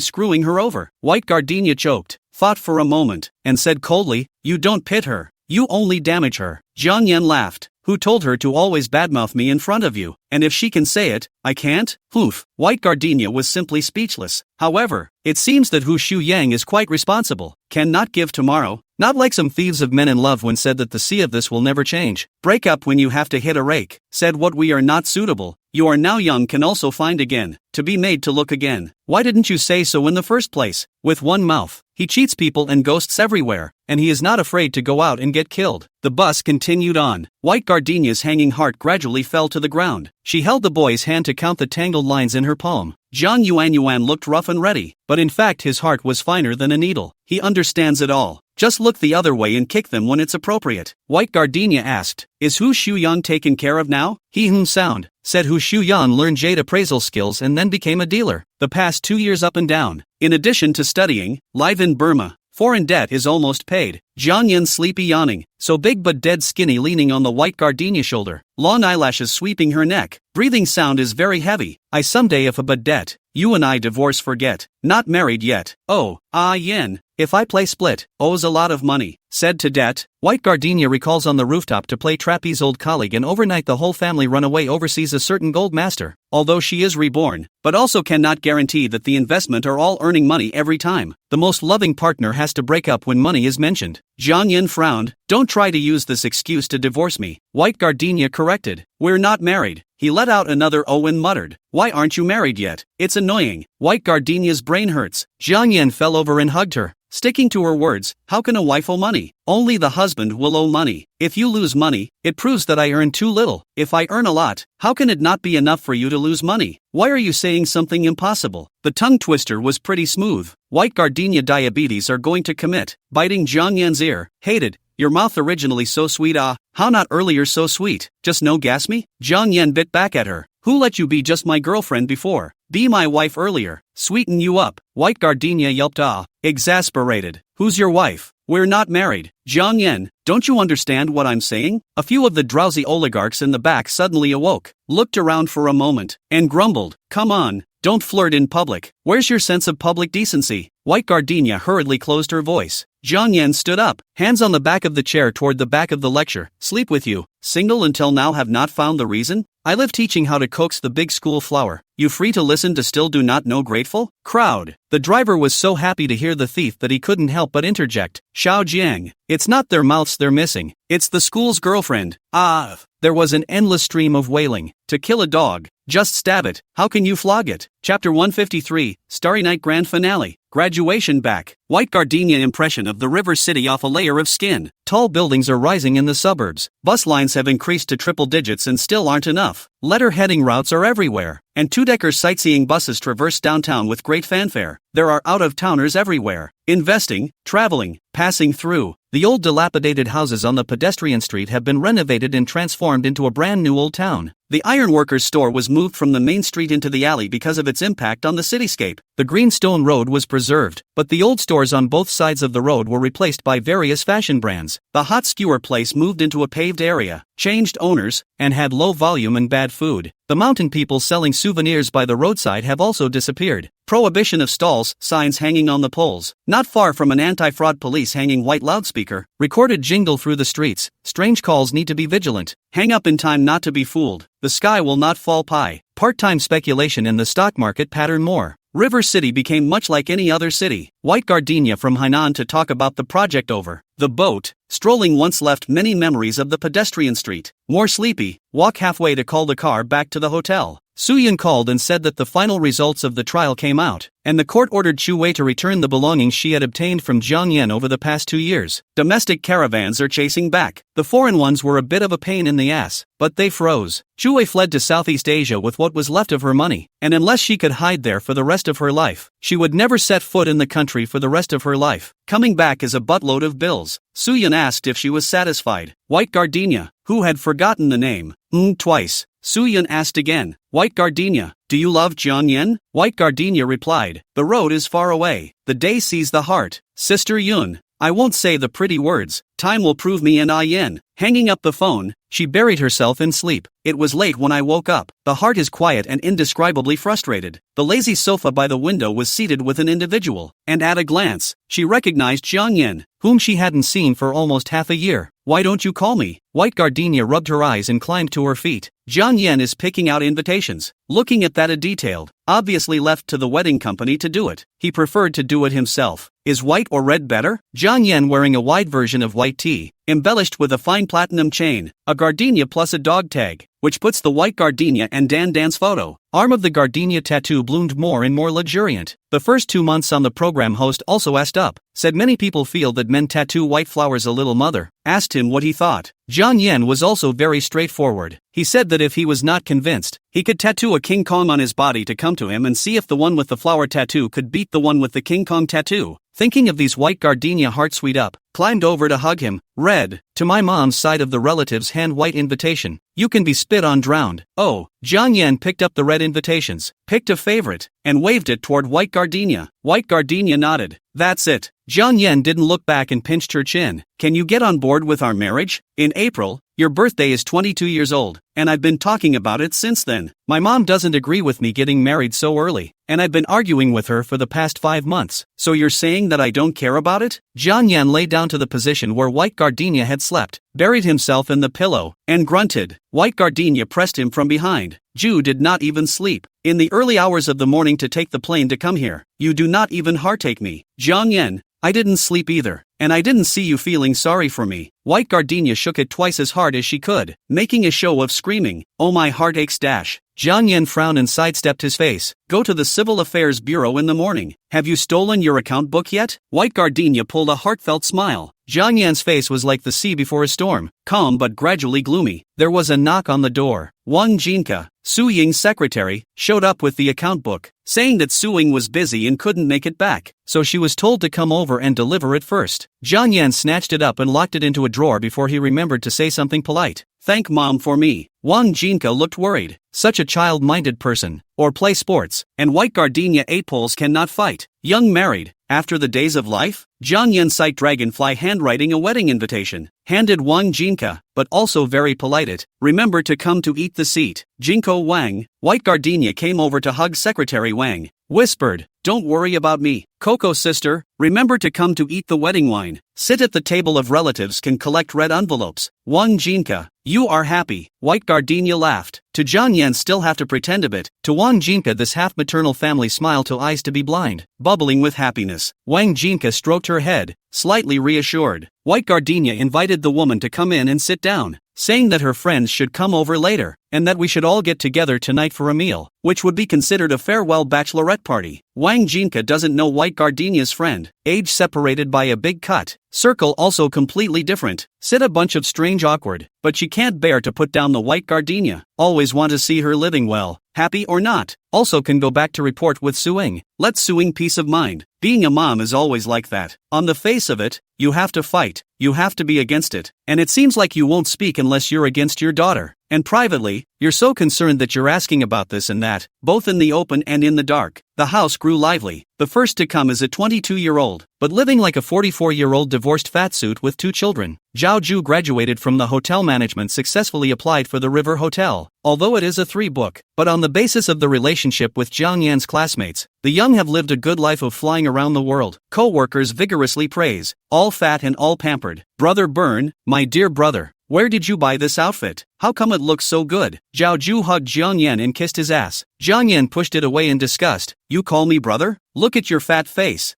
screwing her over? White Gardenia choked, thought for a moment, and said coldly, you don't pit her. You only damage her. Jiang Yan laughed. Who told her to always badmouth me in front of you? And if she can say it, I can't? Oof. White Gardenia was simply speechless. However, it seems that Hu Shuyang is quite responsible. Can not give tomorrow. Not like some thieves of men in love when said that the sea of this will never change. Break up when you have to hit a rake. Said what we are not suitable. You are now young can also find again. To be made to look again. Why didn't you say so in the first place? With one mouth. He cheats people and ghosts everywhere, and he is not afraid to go out and get killed. The bus continued on. White Gardenia's hanging heart gradually fell to the ground. She held the boy's hand to count the tangled lines in her palm. Zhang Yuan looked rough and ready, but in fact his heart was finer than a needle. He understands it all. Just look the other way and kick them when it's appropriate. White Gardenia asked, is Hu Shuyang taken care of now? He sound, said Hu Shuyang learned jade appraisal skills and then became a dealer. The past 2 years up and down. In addition to studying, live in Burma. Foreign debt is almost paid. Jiang Yan sleepy yawning, so big but dead skinny leaning on the White Gardenia shoulder, long eyelashes sweeping her neck. Breathing sound is very heavy. I someday if a but debt, you and I divorce forget. Not married yet. Oh, yen. If I play split, owes a lot of money. Said to debt. White Gardenia recalls on the rooftop to play trapeze old colleague and overnight the whole family run away overseas a certain gold master, although she is reborn, but also cannot guarantee that the investment are all earning money every time. The most loving partner has to break up when money is mentioned. Jiang Yan frowned. Don't try to use this excuse to divorce me. White Gardenia corrected. We're not married. He let out another oh and muttered. Why aren't you married yet? It's annoying. White Gardenia's brain hurts. Jiang Yan fell over and hugged her. Sticking to her words, how can a wife owe money? Only the husband will owe money. If you lose money, it proves that I earn too little. If I earn a lot, how can it not be enough for you to lose money? Why are you saying something impossible? The tongue twister was pretty smooth. White Gardenia diabetes are going to commit. Biting Jiang Yan's ear. Hated. Your mouth originally so sweet how not earlier so sweet? Just no gas me? Jiang Yan bit back at her. Who let you be just my girlfriend before? Be my wife earlier. Sweeten you up. White Gardenia yelped exasperated. Who's your wife? We're not married. Jiang Yan, don't you understand what I'm saying? A few of the drowsy oligarchs in the back suddenly awoke, looked around for a moment, and grumbled, come on, don't flirt in public. Where's your sense of public decency? White Gardenia hurriedly closed her voice. Jiang Yan stood up, hands on the back of the chair toward the back of the lecture. Sleep with you. Single until now have not found the reason? I live teaching how to coax the big school flower. You free to listen to still do not know grateful? Crowd. The driver was so happy to hear the thief that he couldn't help but interject. Xiao Jiang. It's not their mouths they're missing. It's the school's girlfriend. There was an endless stream of wailing. To kill a dog. Just stab it. How can you flog it? Chapter 153, Starry Night Grand Finale, Graduation Back. White gardenia impression of the river city off a layer of skin. Tall buildings are rising in the suburbs. Bus lines have increased to triple digits and still aren't enough. Letter-heading routes are everywhere. And two-decker sightseeing buses traverse downtown with great fanfare. There are out-of-towners everywhere. Investing, traveling, passing through. The old dilapidated houses on the pedestrian street have been renovated and transformed into a brand new old town. The ironworkers' store was moved from the main street into the alley because of its impact on the cityscape. The green stone road was preserved, but the old stores on both sides of the road were replaced by various fashion brands. The hot skewer place moved into a paved area, changed owners, and had low volume and bad food. The mountain people selling souvenirs by the roadside have also disappeared. Prohibition of stalls, signs hanging on the poles. Not far from an anti-fraud police hanging white loudspeaker. Recorded jingle through the streets. Strange calls need to be vigilant. Hang up in time not to be fooled. The sky will not fall pie. Part-time speculation in the stock market pattern more. River City became much like any other city. White gardenia from Hainan to talk about the project over. The boat, strolling once left many memories of the pedestrian street. More sleepy, walk halfway to call the car back to the hotel. Suyun called and said that the final results of the trial came out, and the court ordered Chu Wei to return the belongings she had obtained from Jiang Yan over the past 2 years. Domestic caravans are chasing back. The foreign ones were a bit of a pain in the ass, but they froze. Chu Wei fled to Southeast Asia with what was left of her money, and unless she could hide there for the rest of her life, she would never set foot in the country for the rest of her life. Coming back is a buttload of bills. Suyun asked if she was satisfied. White gardenia, who had forgotten the name, twice. Suyun asked again, White gardenia, do you love Jiang Yan? White gardenia replied, the road is far away. The day sees the heart. Sister Yun, I won't say the pretty words. Time will prove me and I Yen. Hanging up the phone, she buried herself in sleep. It was late when I woke up. The heart is quiet and indescribably frustrated. The lazy sofa by the window was seated with an individual, and at a glance, she recognized Jiang Yan, whom she hadn't seen for almost half a year. Why don't you call me? White gardenia rubbed her eyes and climbed to her feet. Jiang Yan is picking out invitations. Looking at that a detailed, obviously left to the wedding company to do it. He preferred to do it himself. Is white or red better? Jiang Yan wearing a wide version of white tee, embellished with a fine platinum chain, a gardenia plus a dog tag, which puts the white gardenia and Dan Dan's photo. Arm of the gardenia tattoo bloomed more and more luxuriant. The first 2 months on the program host also asked up, said many people feel that men tattoo white flowers a little mother, asked him what he thought. Jiang Yan was also very straightforward. He said that if he was not convinced, he could tattoo a King Kong on his body to come to him and see if the one with the flower tattoo could beat the one with the King Kong tattoo. Thinking of these white gardenia heart sweet up, climbed over to hug him, read, to my mom's side of the relatives hand white invitation. You can be spit on drowned. Oh, Jiang Yan picked up the red invitations, picked a favorite, and waved it toward white gardenia. White gardenia nodded. That's it. Jiang Yan didn't look back and pinched her chin. Can you get on board with our marriage? In April, your birthday is 22 years old, and I've been talking about it since then. My mom doesn't agree with me getting married so early, and I've been arguing with her for the past 5 months. So you're saying that I don't care about it? Jiang Yan lay down to the position where white gardenia had slept, buried himself in the pillow, and grunted. White gardenia pressed him from behind. Ju did not even sleep. In the early hours of the morning to take the plane to come here, you do not even heartache me. Jiang Yan, I didn't sleep either, and I didn't see you feeling sorry for me. White gardenia shook it twice as hard as she could, making a show of screaming, oh my heart aches dash. Jiang Yan frowned and sidestepped his face. Go to the Civil Affairs Bureau in the morning. Have you stolen your account book yet? White gardenia pulled a heartfelt smile. Jiang Yan's face was like the sea before a storm, calm but gradually gloomy. There was a knock on the door. Wang Jinka, Su Ying's secretary, showed up with the account book, saying that Su Ying was busy and couldn't make it back, so she was told to come over and deliver it first. Jiang Yan snatched it up and locked it into a drawer before he remembered to say something polite. Thank mom for me. Wang Jinka looked worried. Such a child-minded person. Or play sports. And white gardenia 8 poles cannot fight. Young married. After the days of life? Jiang Yan sight dragonfly handwriting a wedding invitation. Handed Wang Jinka, but also very polite it. Remember to come to eat the seat. Jinko Wang. White gardenia came over to hug Secretary Wang. Whispered, don't worry about me. Coco sister, remember to come to eat the wedding wine. Sit at the table of relatives can collect red envelopes. Wang Jinka, you are happy. White gardenia laughed. To Jiang Yan still have to pretend a bit. To Wang Jinka this half-maternal family smile to eyes to be blind, bubbling with happiness. Wang Jinka stroked her head, slightly reassured. White gardenia invited the woman to come in and sit down. saying that her friends should come over later, and that we should all get together tonight for a meal, which would be considered a farewell bachelorette party. Wang Jinka doesn't know White Gardenia's friend, age separated by a big cut, circle also completely different, sit a bunch of strange awkward, but she can't bear to put down the White Gardenia, always want to see her living well, happy or not, also can go back to report with Suing, let Suing peace of mind. Being a mom is always like that. On the face of it, you have to fight, you have to be against it, and it seems like you won't speak unless you're against your daughter. And privately, you're so concerned that you're asking about this and that, both in the open and in the dark. The house grew lively. The first to come is a 22-year-old, but living like a 44-year-old divorced fatsuit with 2 children. Zhao Ju graduated from the hotel management, successfully applied for the River Hotel, although it is a 3-book, but on the basis of the relationship with Jiang Yan's classmates, the young have lived a good life of flying around the world. Co-workers vigorously praise, all fat and all pampered. Brother Byrne, my dear brother, where did you buy this outfit? How come it looks so good? Zhao Ju hugged Jiang Yan and kissed his ass. Jiang Yan pushed it away in disgust. You call me brother? Look at your fat face.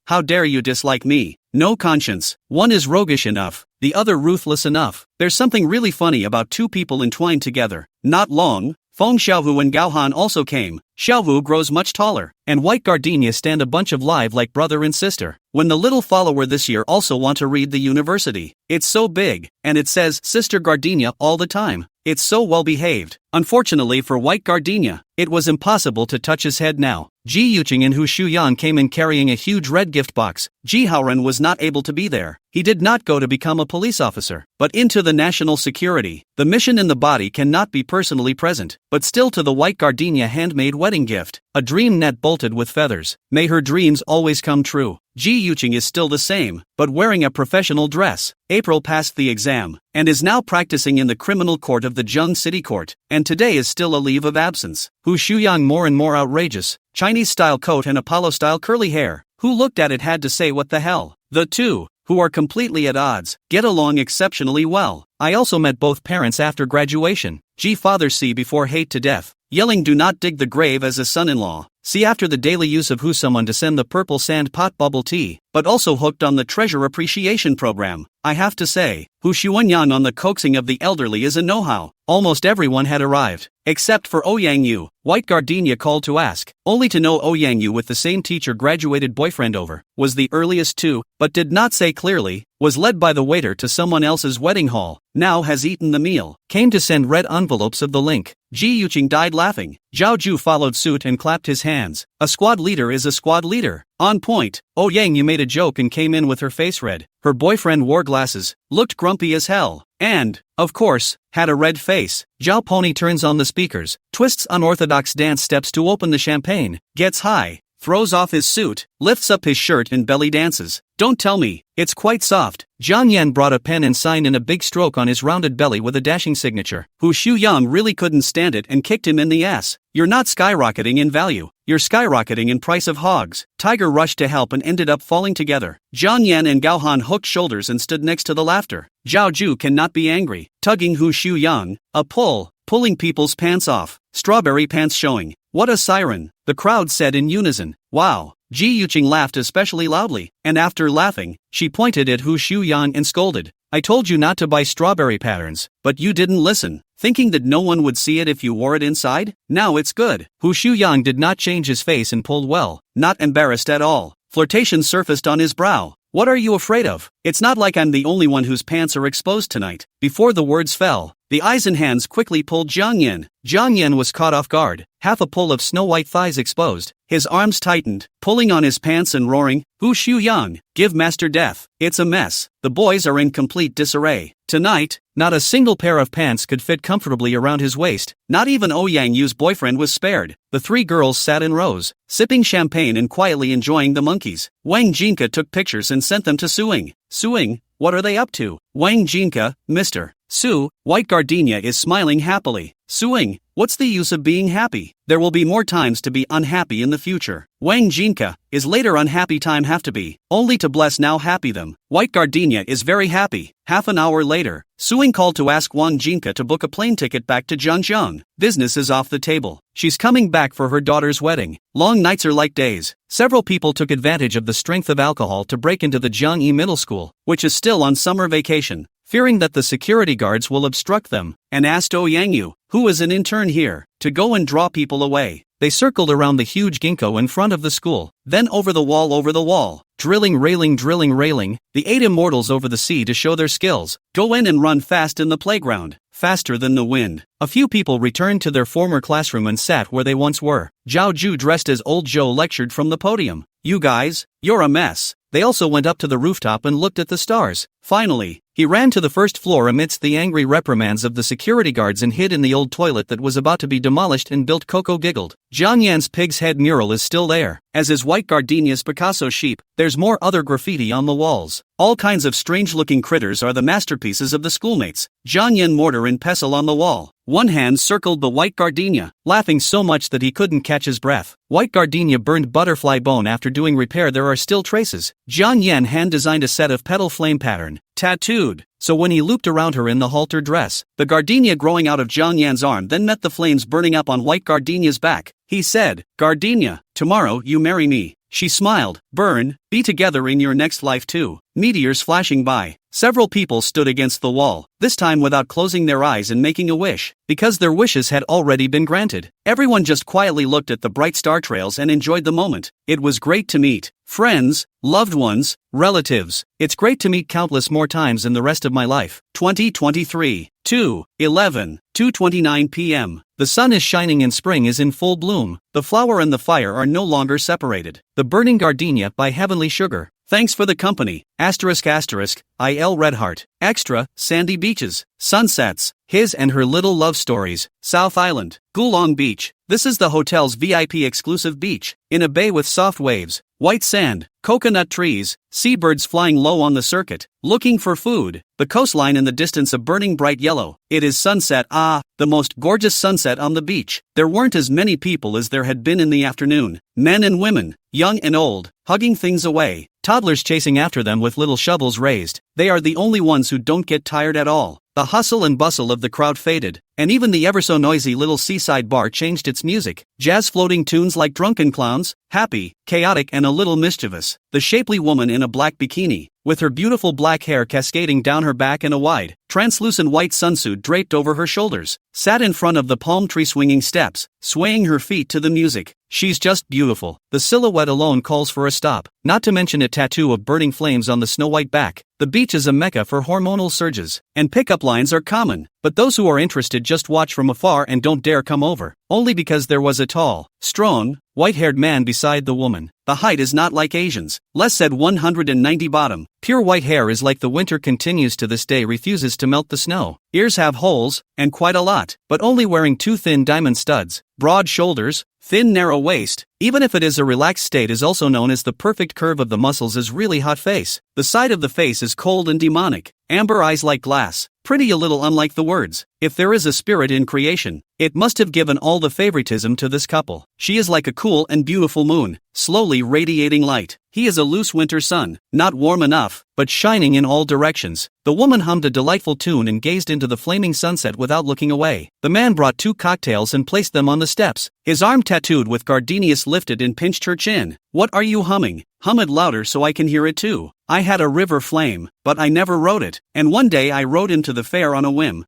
How dare you dislike me? No conscience. One is roguish enough, the other ruthless enough. There's something really funny about 2 people entwined together. Not long, Feng Xiaohu and Gao Han also came. Xiaohu grows much taller, and White Gardenia stand a bunch of live like brother and sister. When the little follower this year also want to read the university. It's so big, and it says Sister Gardenia all the time. It's so well behaved. Unfortunately for White Gardenia, it was impossible to touch his head now. Ji Yuqing and Hu Shuyan came in carrying a huge red gift box. Ji Haoran was not able to be there. He did not go to become a police officer, but into the national security. The mission in the body cannot be personally present, but still to the White Gardenia handmade wedding gift. A dream net bolted with feathers. May her dreams always come true. Ji Yuqing is still the same, but wearing a professional dress. April passed the exam, and is now practicing in the criminal court of the Zheng City Court, and today is still a leave of absence. Hu Shuyang more and more outrageous. Chinese-style coat and Apollo-style curly hair. Who looked at it had to say what the hell. The 2, who are completely at odds, get along exceptionally well. I also met both parents after graduation. Ji father see before hate to death. Yelling do not dig the grave as a son-in-law. See after the daily use of who someone to send the purple sand pot bubble tea, but also hooked on the treasure appreciation program. I have to say, Hu Xuanyan on the coaxing of the elderly is a know-how. Almost everyone had arrived, except for Ouyang Yu. White Gardenia called to ask, only to know Ouyang Yu with the same teacher graduated boyfriend over, was the earliest to, but did not say clearly, was led by the waiter to someone else's wedding hall, now has eaten the meal, came to send red envelopes of the link. Ji Yuqing died laughing. Zhao Ju followed suit and clapped his hands. A squad leader is a squad leader. On point. Ouyang Yu made a joke and came in with her face red. Her boyfriend wore glasses, looked grumpy as hell, and, of course, had a red face. Zhao Pony turns on the speakers, twists unorthodox dance steps to open the champagne, gets high, throws off his suit, lifts up his shirt and belly dances. Don't tell me, it's quite soft. Jiang Yan brought a pen and signed in a big stroke on his rounded belly with a dashing signature. Hu Shuyang really couldn't stand it and kicked him in the ass. You're not skyrocketing in value, you're skyrocketing in price of hogs. Tiger rushed to help and ended up falling together. Jiang Yan and Gao Han hooked shoulders and stood next to the laughter. Zhao Ju cannot be angry, tugging Hu Shuyang, a pull, pulling people's pants off, strawberry pants showing. What a siren, the crowd said in unison. Wow. Ji Yuqing laughed especially loudly, and after laughing, she pointed at Hu Shuyan and scolded. I told you not to buy strawberry patterns, but you didn't listen, thinking that no one would see it if you wore it inside? Now it's good. Hu Shuyang did not change his face and pulled well, not embarrassed at all. Flirtation surfaced on his brow. What are you afraid of? It's not like I'm the only one whose pants are exposed tonight. Before the words fell, the eyes and hands quickly pulled Jiang Yan. Jiang Yan was caught off guard, half a pull of snow-white thighs exposed. His arms tightened, pulling on his pants and roaring, Hu Shuyang, give master death. It's a mess. The boys are in complete disarray. Tonight, not a single pair of pants could fit comfortably around his waist. Not even Ouyang Yu's boyfriend was spared. The 3 girls sat in rows, sipping champagne and quietly enjoying the monkeys. Wang Jinka took pictures and sent them to Suing. Suing, what are they up to? Wang Jinka, Mr. Su, White Gardenia is smiling happily. Suing, what's the use of being happy? There will be more times to be unhappy in the future. Wang Jinka, is later unhappy time have to be, only to bless now happy them. White Gardenia is very happy. Half an hour later, Suing called to ask Wang Jinka to book a plane ticket back to Zhangjiang. Business is off the table. She's coming back for her daughter's wedding. Long nights are like days. Several people took advantage of the strength of alcohol to break into the Zhangyi Middle School, which is still on summer vacation. fearing that the security guards will obstruct them, and asked Ouyangyu, who is an intern here, to go and draw people away. They circled around the huge ginkgo in front of the school, then over the wall, drilling railing, the 8 immortals over the sea to show their skills. Go in and run fast in the playground, faster than the wind. A few people returned to their former classroom and sat where they once were. Zhao Ju, dressed as old Joe, lectured from the podium. You guys, you're a mess. They also went up to the rooftop and looked at the stars. Finally, he ran to the first floor amidst the angry reprimands of the security guards and hid in the old toilet that was about to be demolished and built. Coco giggled. Jiang Yan's pig's head mural is still there, as is White Gardenia's Picasso sheep. There's more other graffiti on the walls. All kinds of strange-looking critters are the masterpieces of the schoolmates. Jiang Yan mortar and pestle on the wall. One hand circled the White Gardenia, laughing so much that he couldn't catch his breath. White Gardenia burned butterfly bone. After doing repair, there are still traces. Jiang Yan hand-designed a set of petal flame pattern, tattooed, so when he looped around her in the halter dress, the gardenia growing out of Jiang Yan's arm then met the flames burning up on White Gardenia's back. He said, Gardenia, tomorrow you marry me. She smiled. Burn, be together in your next life too. Meteors flashing by. Several people stood against the wall, this time without closing their eyes and making a wish, because their wishes had already been granted. Everyone just quietly looked at the bright star trails and enjoyed the moment. It was great to meet friends, loved ones, relatives. It's great to meet countless more times in the rest of my life. 2023, 2:11, 2:29 p.m. The sun is shining and spring is in full bloom. The flower and the fire are no longer separated. The Burning Gardenia by Heavenly Sugar. Thanks for the company. ****Il Redheart. Extra, sandy beaches, sunsets, his and her little love stories. South Island, Gulong Beach. This is the hotel's VIP exclusive beach, in a bay with soft waves, white sand, coconut trees, seabirds flying low on the circuit, looking for food. The coastline in the distance a burning bright yellow. It is sunset. The most gorgeous sunset on the beach. There weren't as many people as there had been in the afternoon. Men and women, young and old, hugging things away. Toddlers chasing after them with little shovels raised. They are the only ones who don't get tired at all. The hustle and bustle of the crowd faded, and even the ever so noisy little seaside bar changed its music. Jazz floating tunes like drunken clowns, happy, chaotic and a little mischievous. The shapely woman in a black bikini, with her beautiful black hair cascading down her back and a wide, translucent white sunsuit draped over her shoulders, sat in front of the palm tree swinging steps, swaying her feet to the music. She's just beautiful. The silhouette alone calls for a stop, not to mention a tattoo of burning flames on the snow-white back. The beach is a mecca for hormonal surges, and pickup lines are common, but those who are interested just watch from afar and don't dare come over, only because there was a tall, strong, white-haired man beside the woman. The height is not like Asians. Les said 190 bottom. Pure white hair is like the winter continues to this day, refuses to melt the snow. Ears have holes, and quite a lot, but only wearing 2 thin diamond studs. Broad shoulders, thin narrow waist. Even if it is a relaxed state, is also known as the perfect curve of the muscles, is really hot face. The side of the face is cold and demonic. Amber eyes like glass. Pretty, a little unlike the words. If there is a spirit in creation, it must have given all the favoritism to this couple. She is like a cool and beautiful moon, slowly radiating light. He is a loose winter sun, not warm enough, but shining in all directions. The woman hummed a delightful tune and gazed into the flaming sunset without looking away. The man brought 2 cocktails and placed them on the steps. His arm tattooed with gardenias lifted and pinched her chin. What are you humming? Hum it louder so I can hear it too. I had a river flame, but I never wrote it, and one day I rode into the fair on a whim.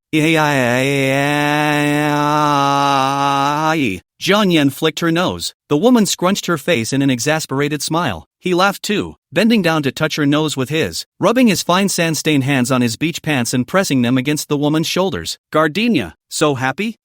Jiang Yan flicked her nose. The woman scrunched her face in an exasperated smile. He laughed too, bending down to touch her nose with his, rubbing his fine sand-stained hands on his beach pants and pressing them against the woman's shoulders. Gardenia, so happy?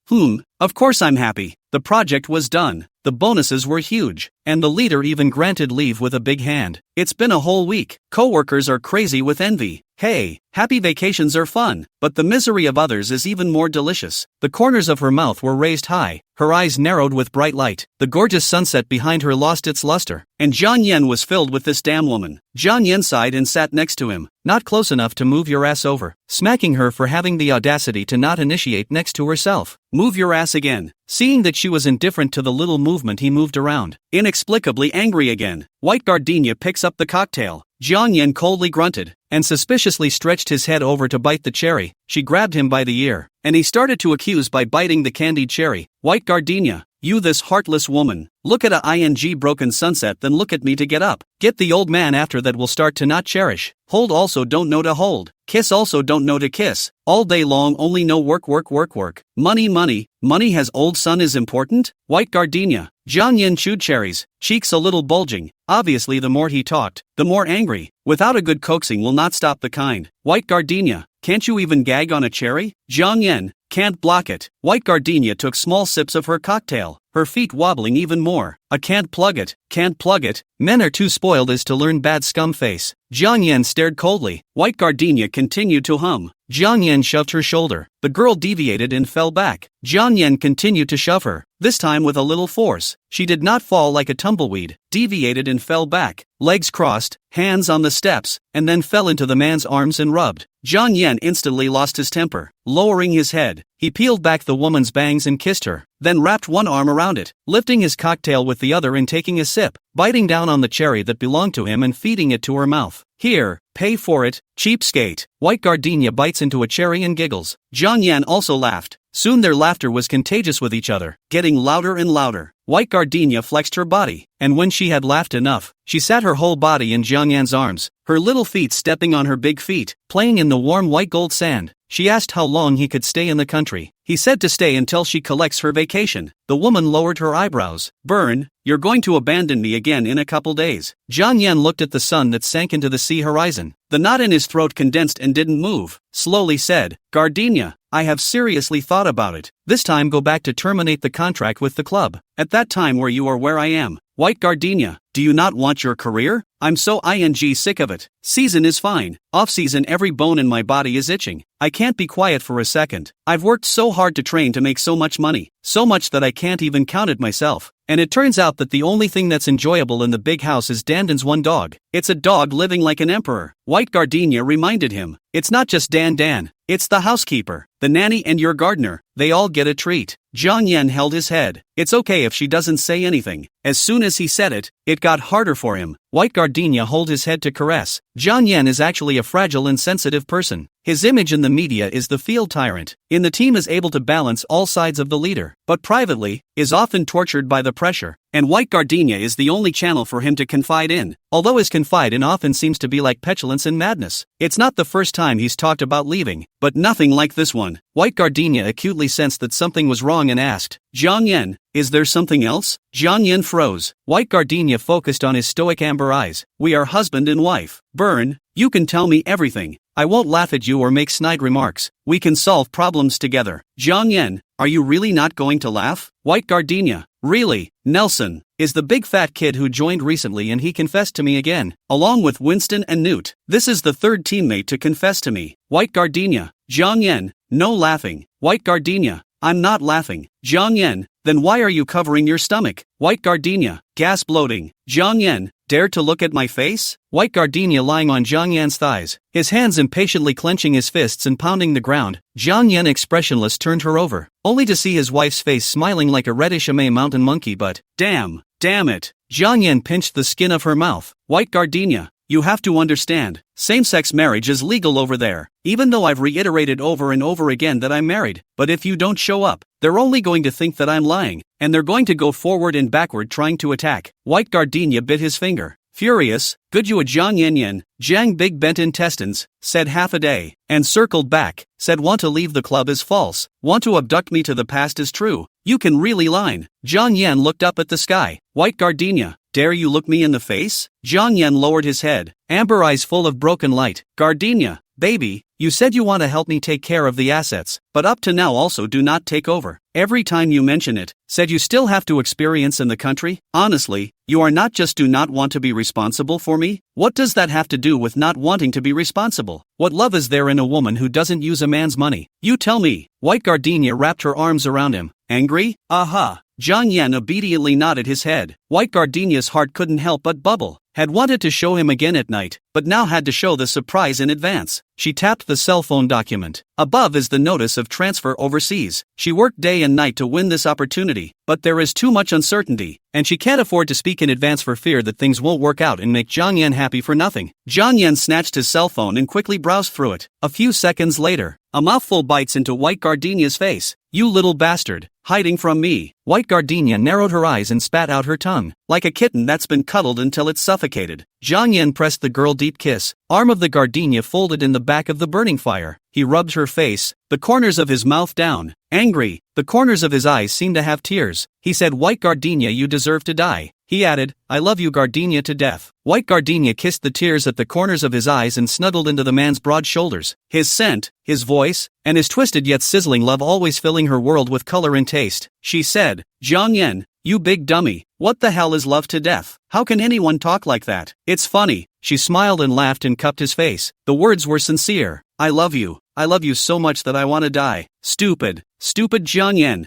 Of course I'm happy. The project was done. The bonuses were huge, and the leader even granted leave with a big hand. It's been a whole week. Coworkers are crazy with envy. Hey, happy vacations are fun, but the misery of others is even more delicious. The corners of her mouth were raised high, her eyes narrowed with bright light. The gorgeous sunset behind her lost its luster, and Jiang Yan was filled with this damn woman. Jiang Yan sighed and sat next to him. Not close enough to move your ass over, smacking her for having the audacity to not initiate next to herself. Move your ass again. Seeing that she was indifferent to the little movement, he moved around, inexplicably angry again. White Gardenia picks up the cocktail. Jiang Yan coldly grunted, and suspiciously stretched his head over to bite the cherry. She grabbed him by the ear, and he started to accuse by biting the candied cherry. White Gardenia, You this heartless woman. Look at a ing broken sunset, then look at me to get up. Get the old man after that will start to not cherish. Hold also don't know to hold. Kiss also don't know to kiss. All day long only know work work work work. Money money. Money has old son is important? White gardenia. Jiang Yin chewed cherries, cheeks a little bulging. Obviously the more he talked, the more angry. Without a good coaxing will not stop the kind. White gardenia. Can't you even gag on a cherry? Jiang Yin. Can't block it. White gardenia took small sips of her cocktail, her feet wobbling even more. I can't plug it, can't plug it. Men are too spoiled as to learn bad scum face. Jiang Yan stared coldly. White gardenia continued to hum. Jiang Yan shoved her shoulder. The girl deviated and fell back. Jiang Yan continued to shove her, this time with a little force. She did not fall like a tumbleweed, deviated and fell back, legs crossed, hands on the steps, and then fell into the man's arms and rubbed. Jiang Yan instantly lost his temper. Lowering his head, he peeled back the woman's bangs and kissed her, then wrapped one arm around it, lifting his cocktail with the other and taking a sip, biting down on the cherry that belonged to him and feeding it to her mouth. Here, pay for it, cheapskate. White gardenia bites into a cherry and giggles. Jiang Yan also laughed. Soon their laughter was contagious with each other, getting louder and louder. White gardenia flexed her body, and when she had laughed enough, she sat her whole body in Jiang Yan's arms, her little feet stepping on her big feet, playing in the warm white gold sand. She asked how long he could stay in the country. He said to stay until she collects her vacation. The woman lowered her eyebrows. Burn, you're going to abandon me again in a couple days. Jiang Yan looked at the sun that sank into the sea horizon. The knot in his throat condensed and didn't move. Slowly said, Gardenia, I have seriously thought about it. This time go back to terminate the contract with the club. At that time where you are where I am. White gardenia, do you not want your career? I'm so sick of it. Season is fine. Off season every bone in my body is itching. I can't be quiet for a second. I've worked so hard to train to make so much money. So much that I can't even count it myself. And it turns out that the only thing that's enjoyable in the big house is Dandan's one dog. It's a dog living like an emperor. White gardenia reminded him. It's not just Dan. It's the housekeeper, the nanny and your gardener. They all get a treat. Jiang Yan held his head. It's okay if she doesn't say anything. As soon as he said it, it got harder for him. White gardenia held his head to caress. Jiang Yan is actually a fragile and sensitive person. His image in the media is the field tyrant. In the team is able to balance all sides of the leader, but privately, is often tortured by the pressure. And White gardenia is the only channel for him to confide in. Although his confide in often seems to be like petulance and madness. It's not the first time he's talked about leaving, but nothing like this one. White gardenia acutely sensed that something was wrong and asked, Jiang Yan, is there something else? Jiang Yan froze. White gardenia focused on his stoic amber eyes. We are husband and wife. Burn, you can tell me everything. I won't laugh at you or make snide remarks. We can solve problems together. Jiang Yan, are you really not going to laugh? White gardenia, really, Nelson, is the big fat kid who joined recently and he confessed to me again, along with Winston and Newt. This is the third teammate to confess to me. White gardenia, Jiang Yan, no laughing. White gardenia, I'm not laughing. Jiang Yan, then why are you covering your stomach? White gardenia, gas bloating. Jiang Yan, dare to look at my face? White gardenia lying on Jiang Yan's thighs, his hands impatiently clenching his fists and pounding the ground. Jiang Yan expressionless turned her over, only to see his wife's face smiling like a reddish Amay mountain monkey. But, damn it. Jiang Yan pinched the skin of her mouth. White gardenia, you have to understand, same-sex marriage is legal over there, even though I've reiterated over and over again that I'm married. But if you don't show up, they're only going to think that I'm lying, and they're going to go forward and backward trying to attack. White gardenia bit his finger. Furious, good you a Jiang Yan, Jiang big bent intestines, said half a day, and circled back, said want to leave the club is false, want to abduct me to the past is true, you can really lie. Jiang Yan looked up at the sky. White gardenia, dare you look me in the face? Jiang Yan lowered his head, amber eyes full of broken light. Gardenia, baby, you said you want to help me take care of the assets, but up to now also do not take over. Every time you mention it, said you still have to experience in the country? Honestly, you are not just do not want to be responsible for me? What does that have to do with not wanting to be responsible? What love is there in a woman who doesn't use a man's money? You tell me. White gardenia wrapped her arms around him. Angry? Aha. Jiang Yan obediently nodded his head. White gardenia's heart couldn't help but bubble. Had wanted to show him again at night, but now had to show the surprise in advance. She tapped the cell phone document. Above is the notice of transfer overseas. She worked day and night to win this opportunity, but there is too much uncertainty, and she can't afford to speak in advance for fear that things won't work out and make Jiang Yan happy for nothing. Jiang Yan snatched his cell phone and quickly browsed through it. A few seconds later, a mouthful bites into White gardenia's face. You little bastard. hiding from me. White Gardenia narrowed her eyes and spat out her tongue, like a kitten that's been cuddled until it's suffocated. Jiang Yan pressed the girl deep kiss, arm of the gardenia folded in the back of the burning fire. He rubbed her face, the corners of his mouth down. Angry, the corners of his eyes seemed to have tears. He said, White Gardenia, you deserve to die. He added, I love you Gardenia to death. White Gardenia kissed the tears at the corners of his eyes and snuggled into the man's broad shoulders. His scent, his voice, and his twisted yet sizzling love always filling her world with color and taste. She said, Jiang Yan, you big dummy, what the hell is love to death? How can anyone talk like that? It's funny. She smiled and laughed and cupped his face. The words were sincere. I love you so much that I want to die. Stupid Jiang Yan.